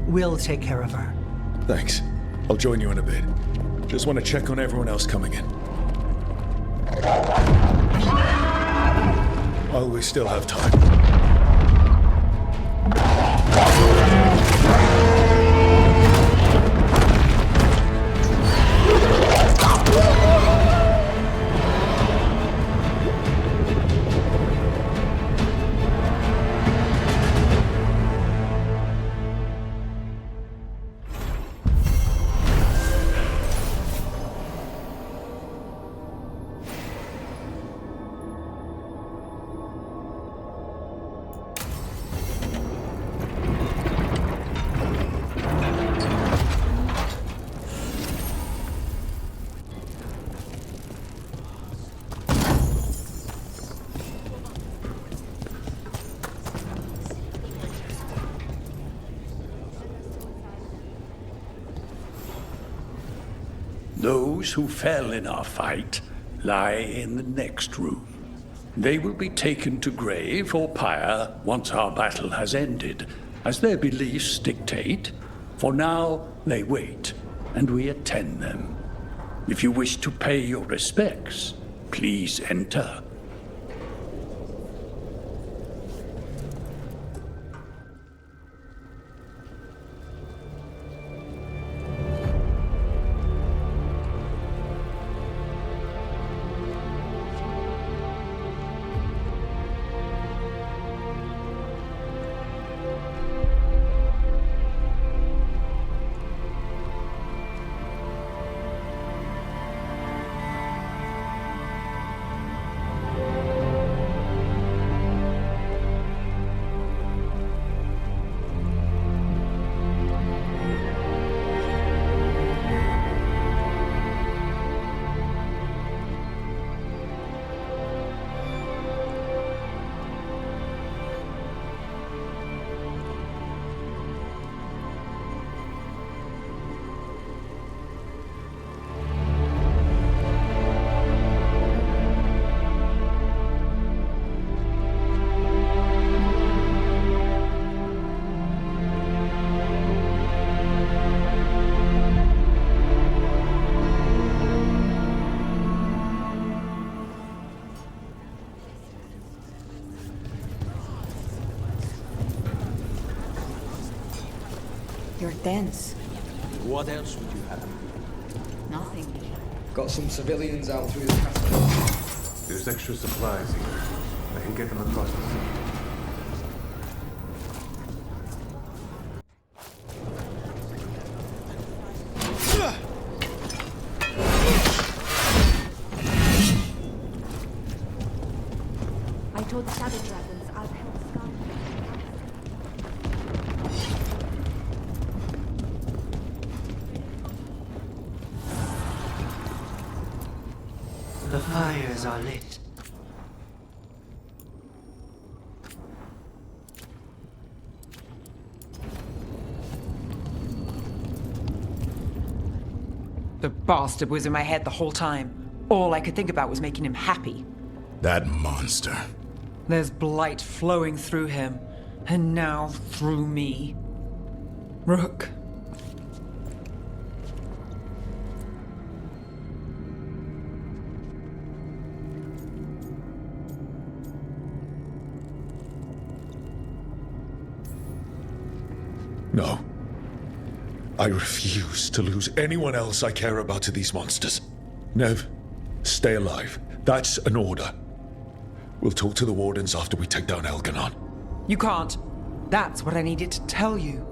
We'll take care of her. Thanks. I'll join you in a bit. Just want to check on everyone else coming in. While we still have time. Those who fell in our fight lie in the next room. They will be taken to grave or pyre once our battle has ended, as their beliefs dictate. For now, they wait, and we attend them. If you wish to pay your respects, please enter. tense. What else would you have? Nothing. Got some civilians out through the castle. There's extra supplies here. I can get them across the sea. I told the Shadow Dragons I'll help Scar. The fires are lit. The bastard was in my head the whole time. All I could think about was making him happy. That monster. There's blight flowing through him, and now through me. Rook. No. I refuse to lose anyone else I care about to these monsters. Nev, stay alive. That's an order. We'll talk to the Wardens after we take down Elganon. You can't. That's what I needed to tell you.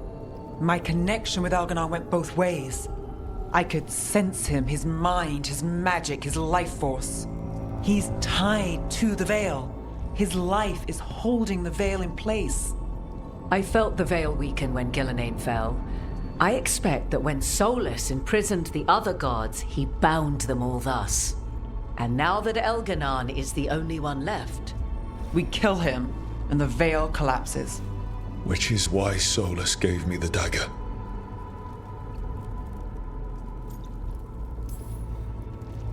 My connection with Elganon went both ways. I could sense him, his mind, his magic, his life force. He's tied to the Veil. His life is holding the Veil in place. I felt the Veil weaken when Gillenane fell. I expect that when Solus imprisoned the other gods, he bound them all thus. And now that Elganon is the only one left, we kill him, and the Veil collapses. Which is why Solus gave me the dagger.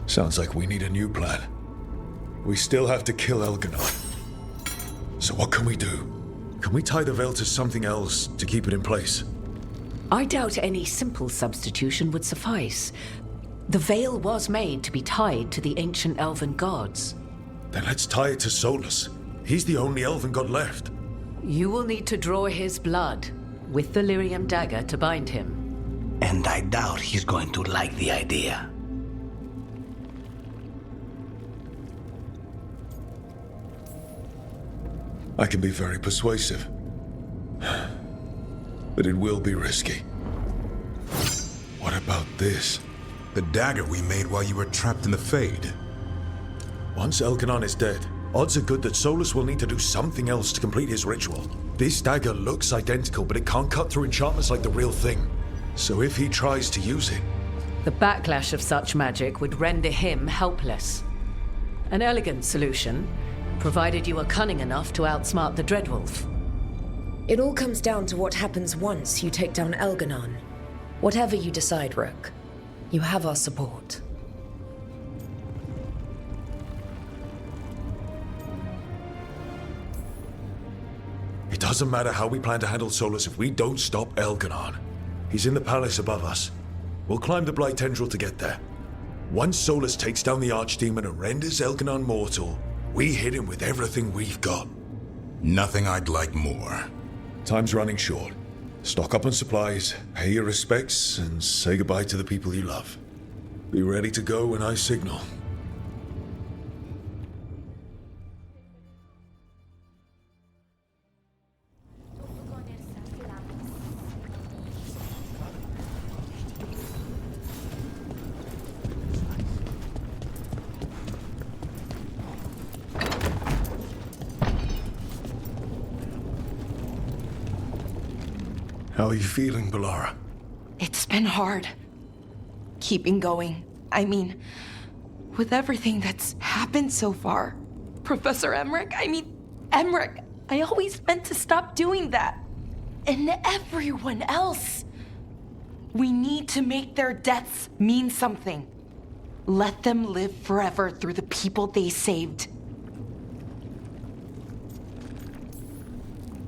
Sounds like we need a new plan. We still have to kill Elganon. So what can we do? Can we tie the Veil to something else to keep it in place? I doubt any simple substitution would suffice. The Veil was made to be tied to the ancient elven gods. Then let's tie it to Solus. He's the only elven god left. You will need to draw his blood with the Lyrium dagger to bind him. And I doubt he's going to like the idea. I can be very persuasive. But it will be risky. What about this? The dagger we made while you were trapped in the Fade. Once Elganon is dead, odds are good that Solus will need to do something else to complete his ritual. This dagger looks identical, but it can't cut through enchantments like the real thing. So if he tries to use it... The backlash of such magic would render him helpless. An elegant solution, provided you are cunning enough to outsmart the Dreadwolf. It all comes down to what happens once you take down Elganon. Whatever you decide, Rook, you have our support. It doesn't matter how we plan to handle Solus if we don't stop Elganon. He's in the palace above us. We'll climb the Blight Tendril to get there. Once Solus takes down the Archdemon and renders Elganon mortal, we hit him with everything we've got. Nothing I'd like more. Time's running short. Stock up on supplies, pay your respects, and say goodbye to the people you love. Be ready to go when I signal. How are you feeling, Balara? It's been hard. Keeping going. I mean, with everything that's happened so far. Professor Emmerich, Emmerich, I always meant to stop doing that. And everyone else. We need to make their deaths mean something. Let them live forever through the people they saved.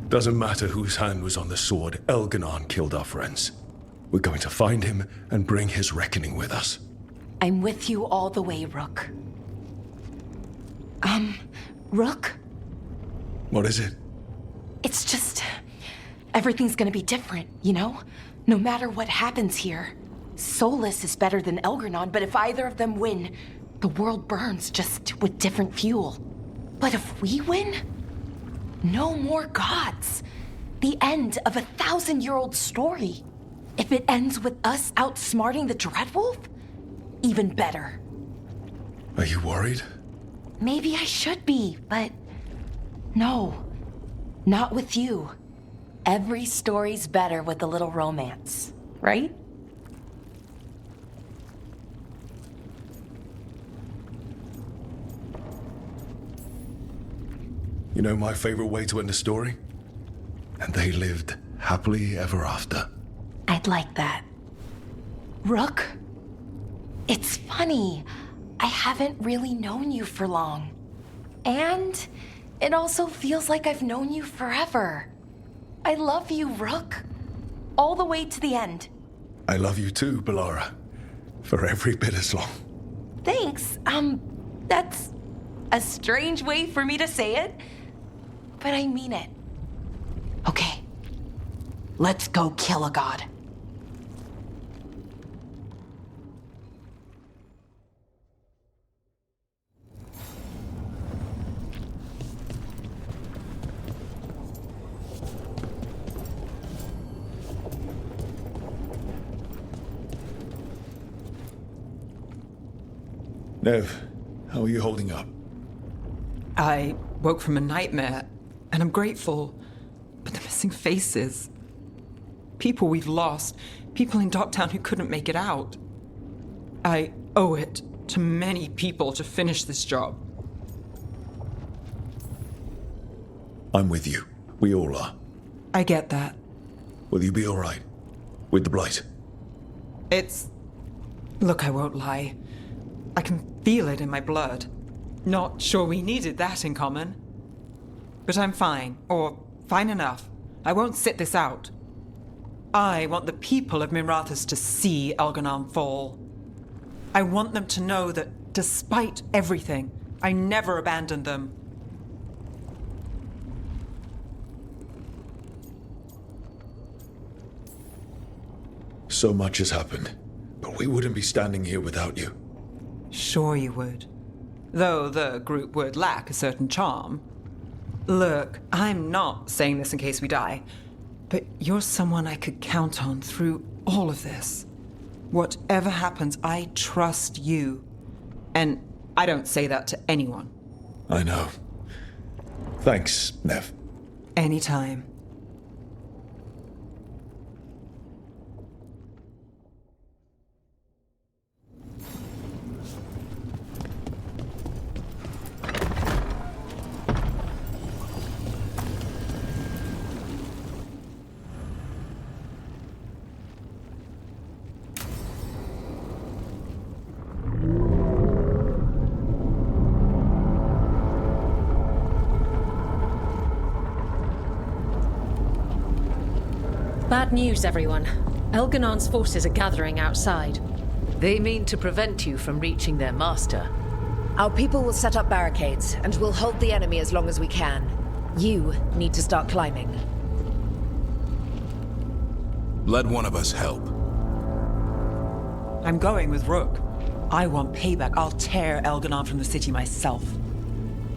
Doesn't matter whose hand was on the sword, Elganon killed our friends. We're going to find him and bring his reckoning with us. I'm with you all the way, Rook. Rook? What is it? It's just... everything's gonna be different, you know? No matter what happens here, Solus is better than Elgranon, but if either of them win, the world burns, just with different fuel. But if we win, no more gods. The end of a 1,000-year-old story. If it ends with us outsmarting the Dreadwolf, even better. Are you worried? Maybe I should be, but no, not with you. Every story's better with a little romance, right? You know my favorite way to end a story? And they lived happily ever after. I'd like that. Rook, it's funny. I haven't really known you for long. And it also feels like I've known you forever. I love you, Rook. All the way to the end. I love you too, Bellara. For every bit as long. Thanks. That's a strange way for me to say it, but I mean it. Okay, let's go kill a god. Nev, how are you holding up? I woke from a nightmare, and I'm grateful. But the missing faces. People we've lost. People in Docktown who couldn't make it out. I owe it to many people to finish this job. I'm with you. We all are. I get that. Will you be all right? With the Blight? Look, I won't lie. I can feel it in my blood. Not sure we needed that in common. But I'm fine, or fine enough. I won't sit this out. I want the people of Mirathas to see Elganon fall. I want them to know that despite everything, I never abandoned them. So much has happened, but we wouldn't be standing here without you. Sure you would. Though the group would lack a certain charm. Look, I'm not saying this in case we die, but you're someone I could count on through all of this. Whatever happens, I trust you. And I don't say that to anyone. I know. Thanks, Nev. Anytime. Bad news, everyone. Elganon's forces are gathering outside. They mean to prevent you from reaching their master. Our people will set up barricades, and we'll hold the enemy as long as we can. You need to start climbing. Let one of us help. I'm going with Rook. I want payback. I'll tear Elganon from the city myself.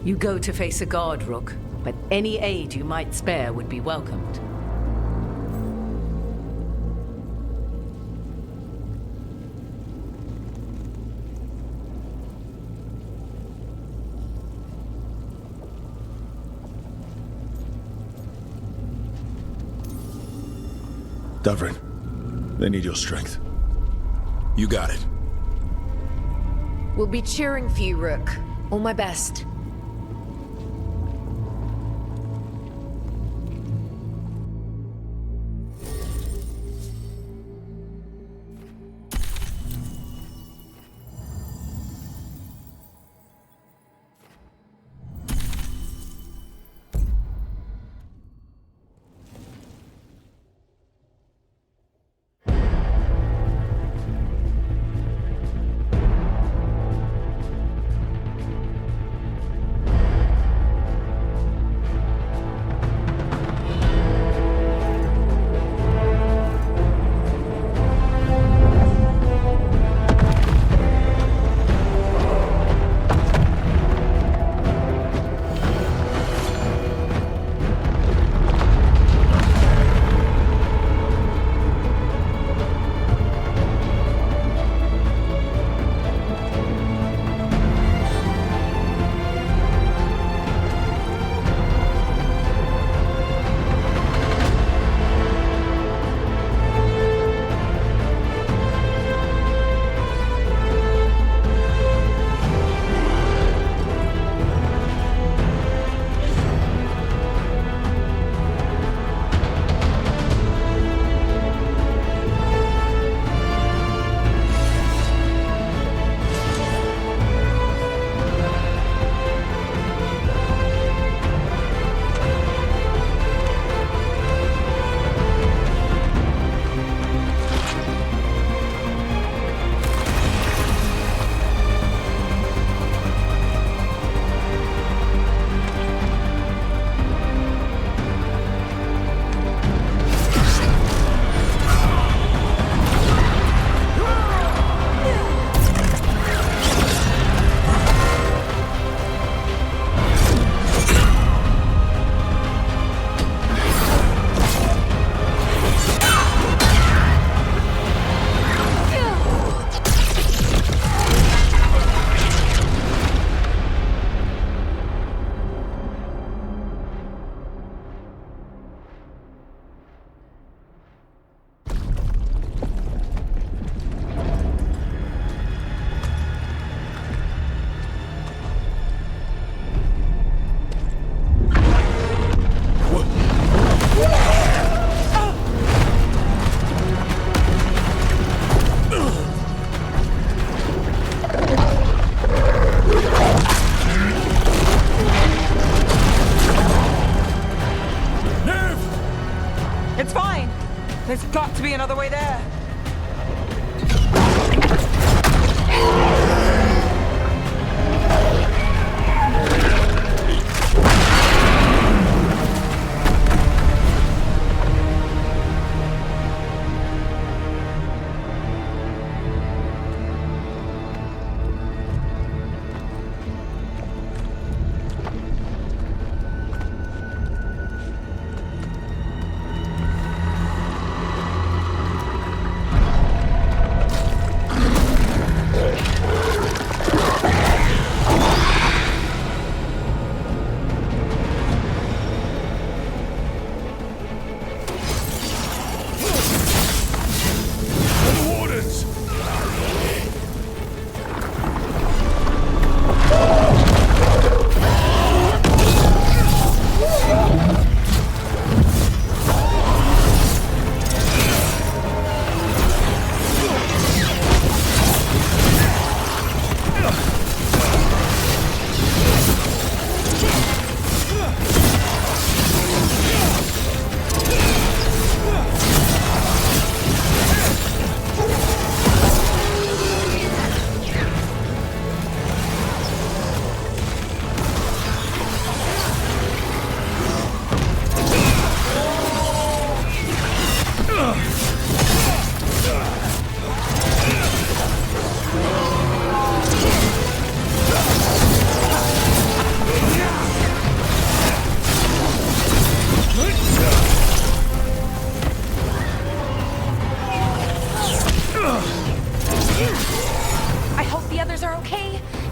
You go to face a guard, Rook, but any aid you might spare would be welcomed. Davrin, they need your strength. You got it. We'll be cheering for you, Rook. All my best.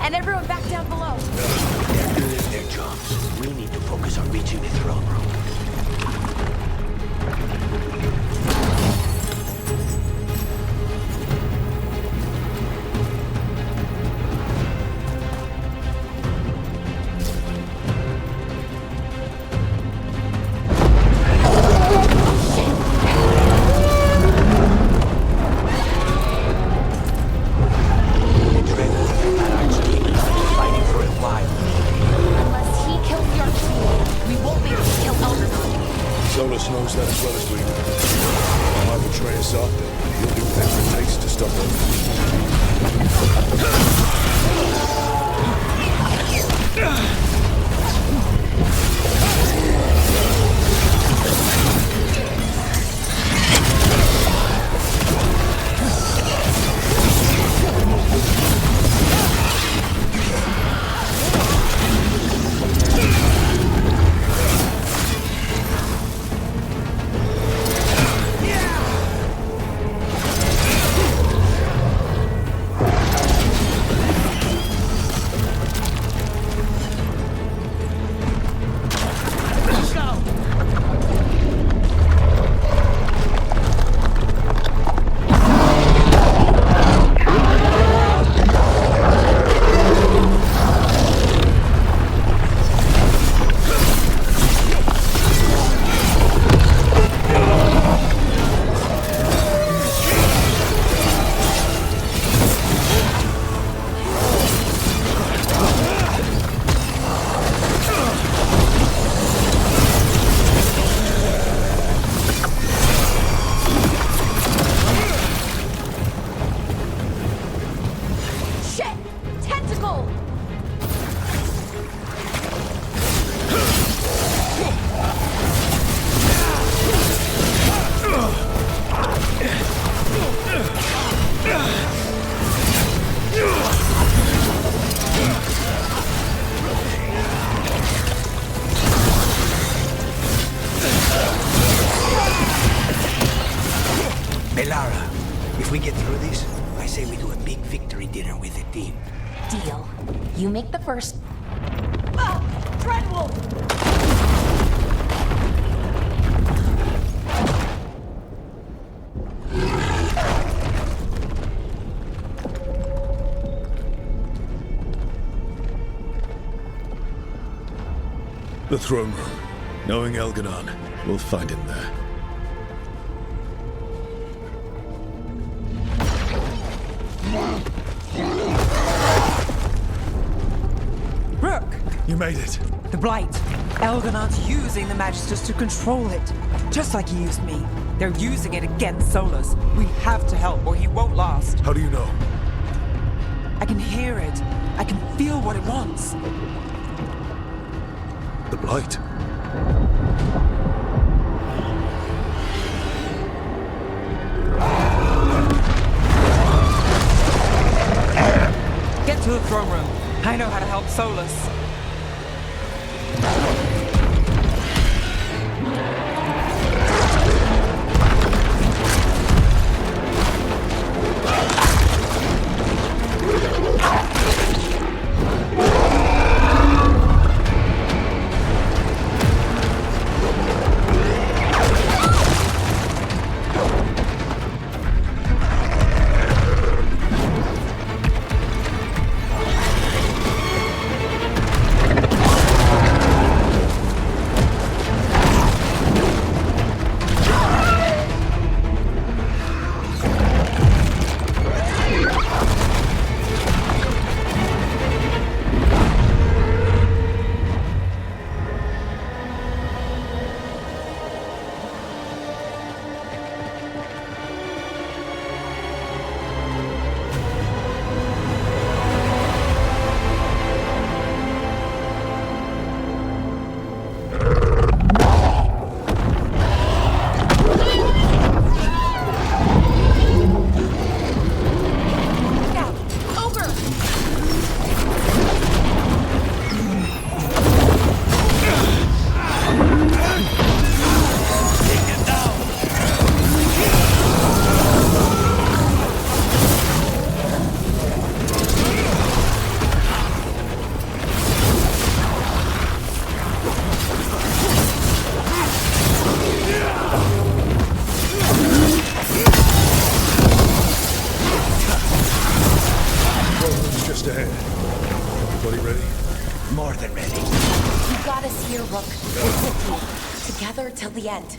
And everyone back down below. They're doing their jobs. We need to focus on reaching the throne room. Solus knows that as well as we do. I will train us up, and he'll do whatever it takes to stop Belara, if we get through this, I say we do a big victory dinner with the team. Deal. You make the first... Ah! Dreadwolf! the throne room. Knowing Elganon, we'll find him there. Rook! You made it. The Blight. Elganon's using the Magisters to control it. Just like he used me. They're using it against Solus. We have to help or he won't last. How do you know? I can hear it. I can feel what it wants. The Blight. Get to the throne room. I know how to help Solus. Rook. We're with you. Together till the end.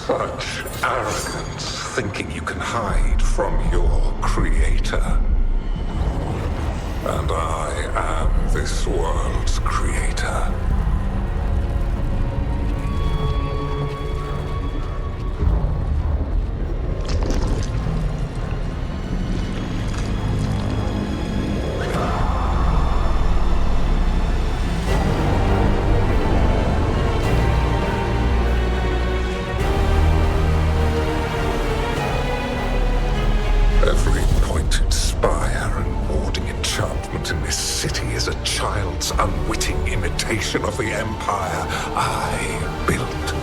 Such arrogance, thinking you can hide from your creator. And I am this world's creator. Every pointed spire and warding enchantment in this city is a child's unwitting imitation of the empire I built.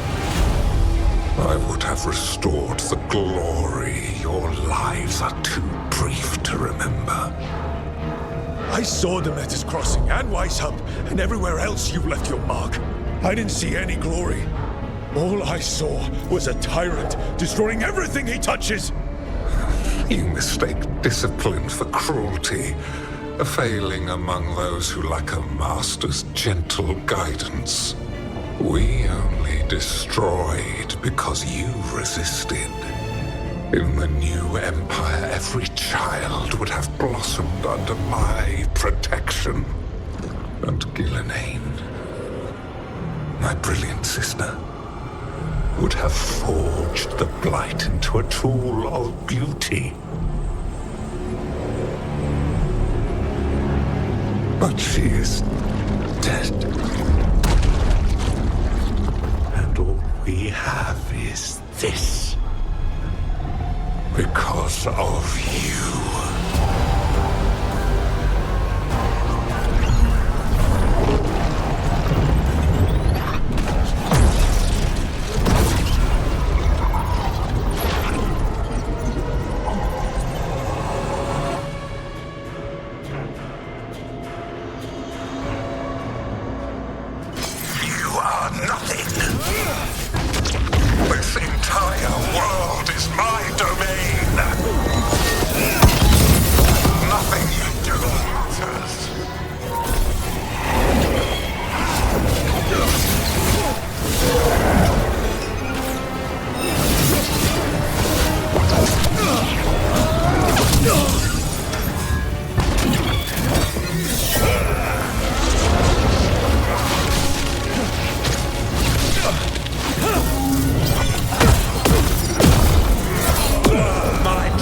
I would have restored the glory. Your lives are too brief to remember. I saw Demeter's Crossing and Weishaupt, and everywhere else you've left your mark. I didn't see any glory. All I saw was a tyrant destroying everything he touches. You mistake discipline for cruelty, a failing among those who lack a master's gentle guidance. We only destroyed because you resisted. In the new empire, every child would have blossomed under my protection. And Gillenane, my brilliant sister, would have forged the Blight into a tool of beauty. But she is dead. And all we have is this. Because of you. This entire world is my domain. Nothing you do matters.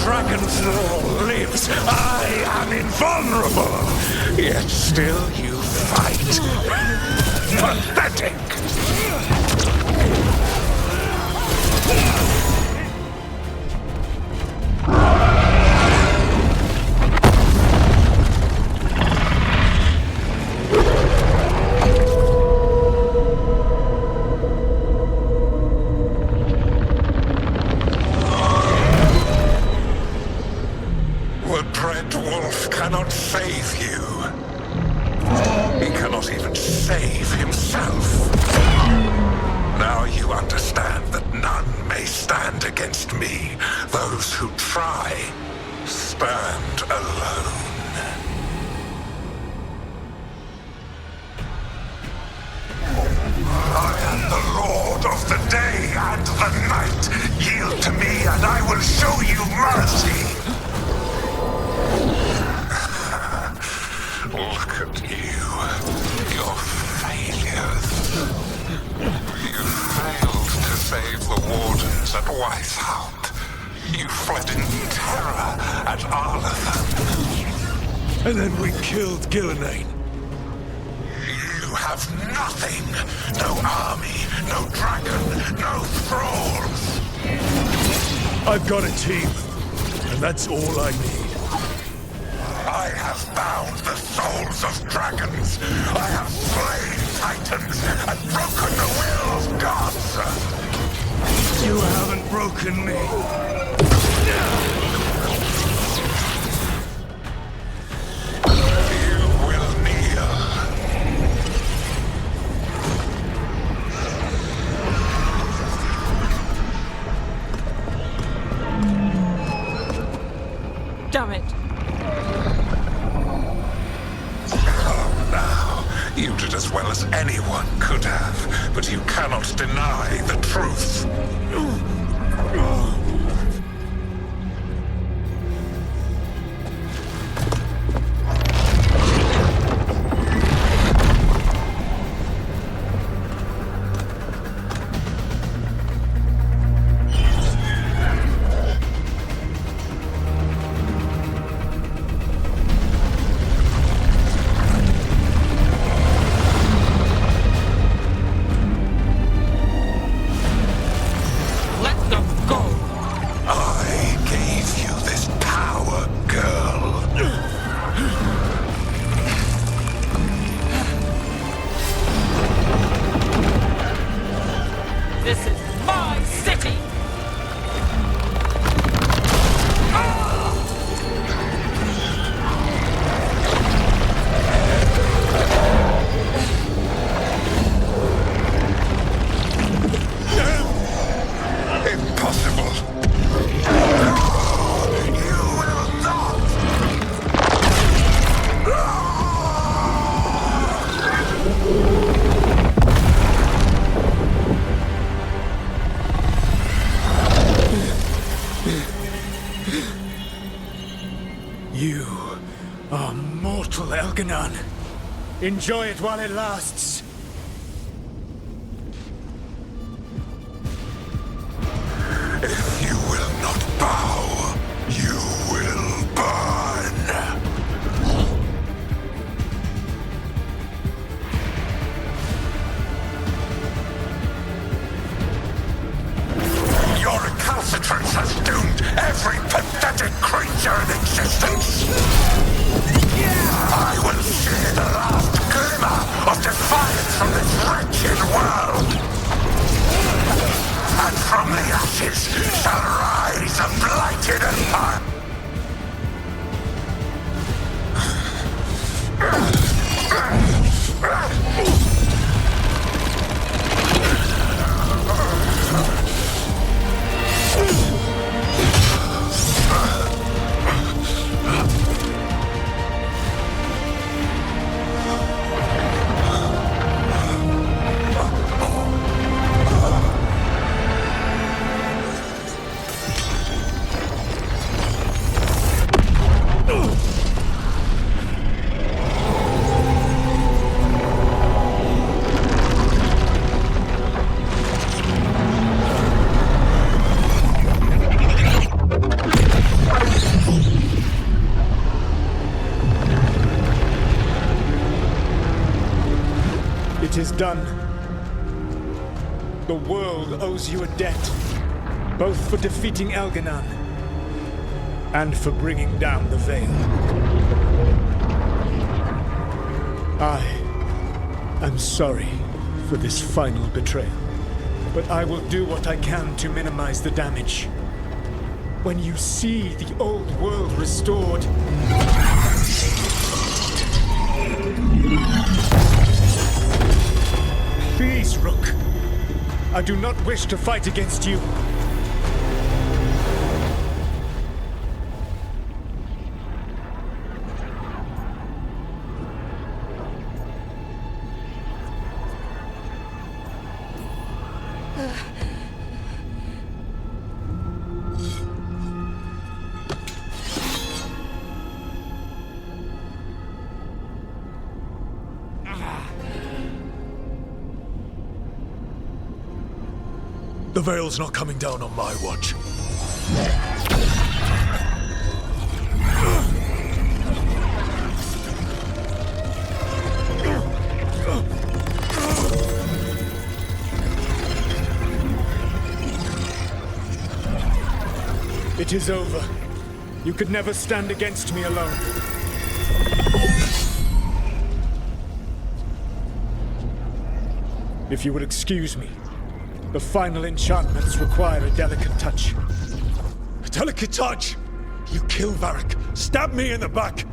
Dragon's law lives. I am invulnerable. Yet still you fight. Pathetic. Cannot save you. He cannot even save himself. Now you understand that none may stand against me. Those who try stand alone. I am the Lord of the Dead. Look at you. Your failures. You failed to save the wardens at Weisshaupt. You fled in terror at Arlathan. And then we killed Gillenane. You have nothing. No army, no dragon, no thralls. I've got a team, and that's all I need. I have bound the souls of dragons. I have slain titans and broken the will of gods. You haven't broken me. You will kneel. Damn it. You did as well as anyone could have, but you cannot deny the truth. You are mortal, Elganon. Enjoy it while it lasts. If you will not bow, you will burn. Your recalcitrance has doomed every pathetic creature in existence. I will share the last glimmer of defiance from this wretched world. And from the ashes shall rise a blighted empire. It is done. The world owes you a debt, both for defeating Elganon and for bringing down the Veil. I am sorry for this final betrayal, but I will do what I can to minimize the damage. When you see the old world restored, please, Rook. I do not wish to fight against you. The Veil's not coming down on my watch. It is over. You could never stand against me alone. If you will excuse me, the final enchantments require a delicate touch. A delicate touch? You kill Varric, stab me in the back.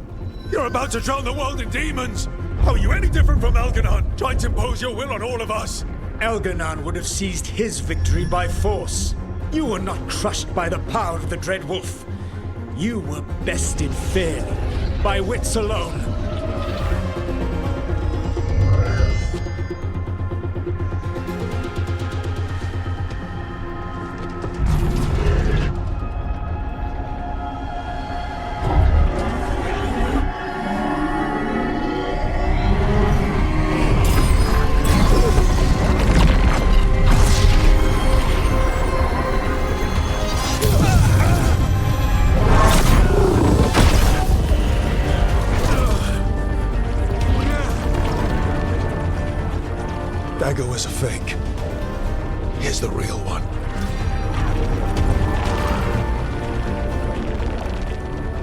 You're about to drown the world in demons. How are you any different from Elganon, trying to impose your will on all of us? Elganon would have seized his victory by force. You were not crushed by the power of the Dread Wolf. You were bested fairly, by wits alone. Dagger was a fake. Here's the real one.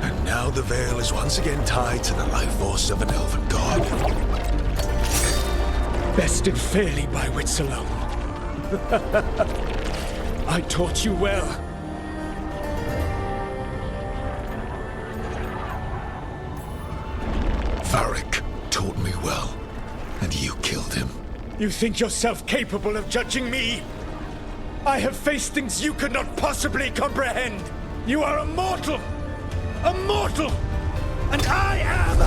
And now the Veil is once again tied to the life force of an elven god. Bested fairly by wits alone. I taught you well. Varric taught me well, and you killed him. You think yourself capable of judging me? I have faced things you could not possibly comprehend. You are a mortal! A mortal! And I am...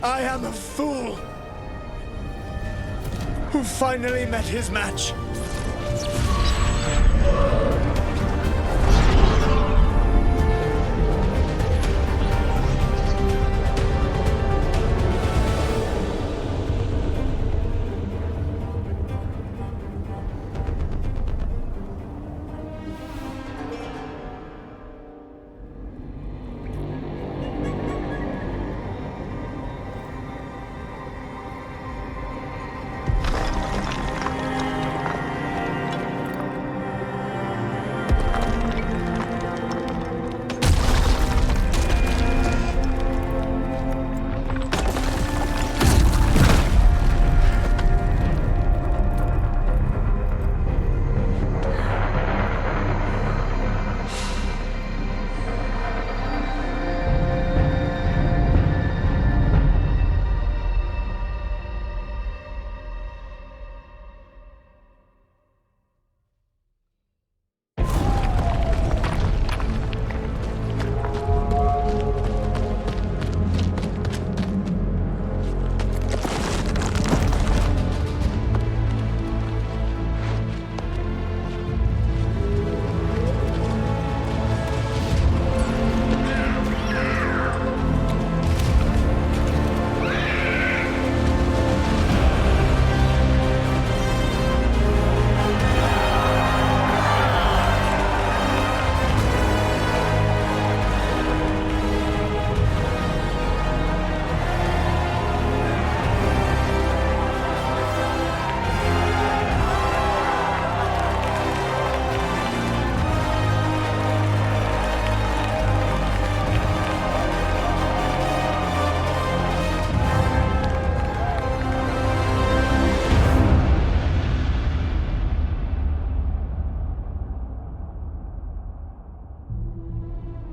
I am a fool who finally met his match.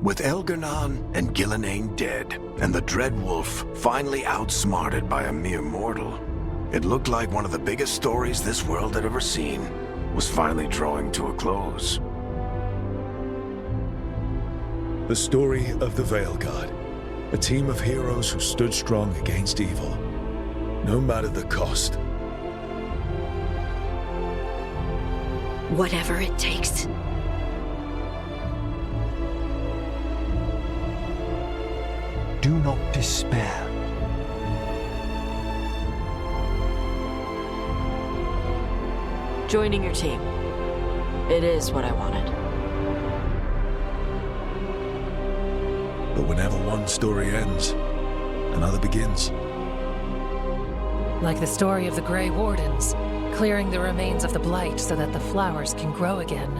With Elganon and Gillenane dead, and the Dread Wolf finally outsmarted by a mere mortal, it looked like one of the biggest stories this world had ever seen was finally drawing to a close. The story of the Veilguard, a team of heroes who stood strong against evil, no matter the cost. Whatever it takes. Do not despair. Joining your team. It is what I wanted. But whenever one story ends, another begins. Like the story of the Grey Wardens, clearing the remains of the Blight so that the flowers can grow again.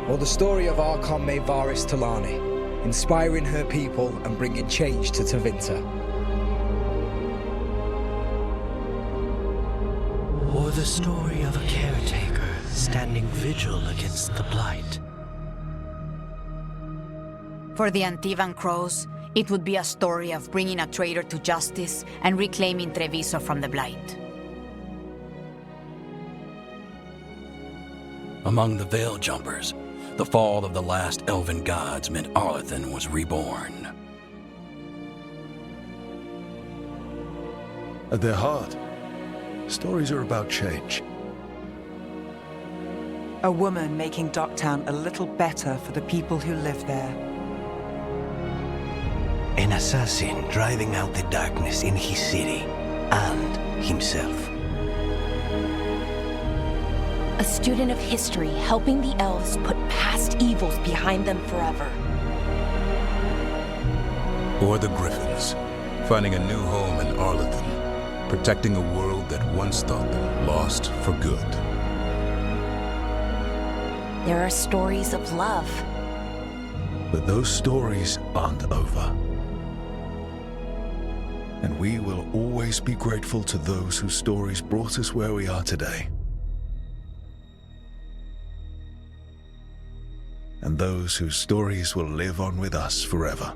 Or the story of Archon Maevaris Talani, inspiring her people and bringing change to Tevinter. Or the story of a caretaker standing vigil against the Blight. For the Antivan Crows, it would be a story of bringing a traitor to justice and reclaiming Treviso from the Blight. Among the Veil Jumpers, the fall of the last elven gods meant Arlathan was reborn. At their heart, stories are about change. A woman making Docktown a little better for the people who live there. An assassin driving out the darkness in his city and himself. A student of history helping the elves put past evils behind them forever. Or the Griffins, finding a new home in Arlathan, protecting a world that once thought them lost for good. There are stories of love. But those stories aren't over. And we will always be grateful to those whose stories brought us where we are today. And those whose stories will live on with us forever.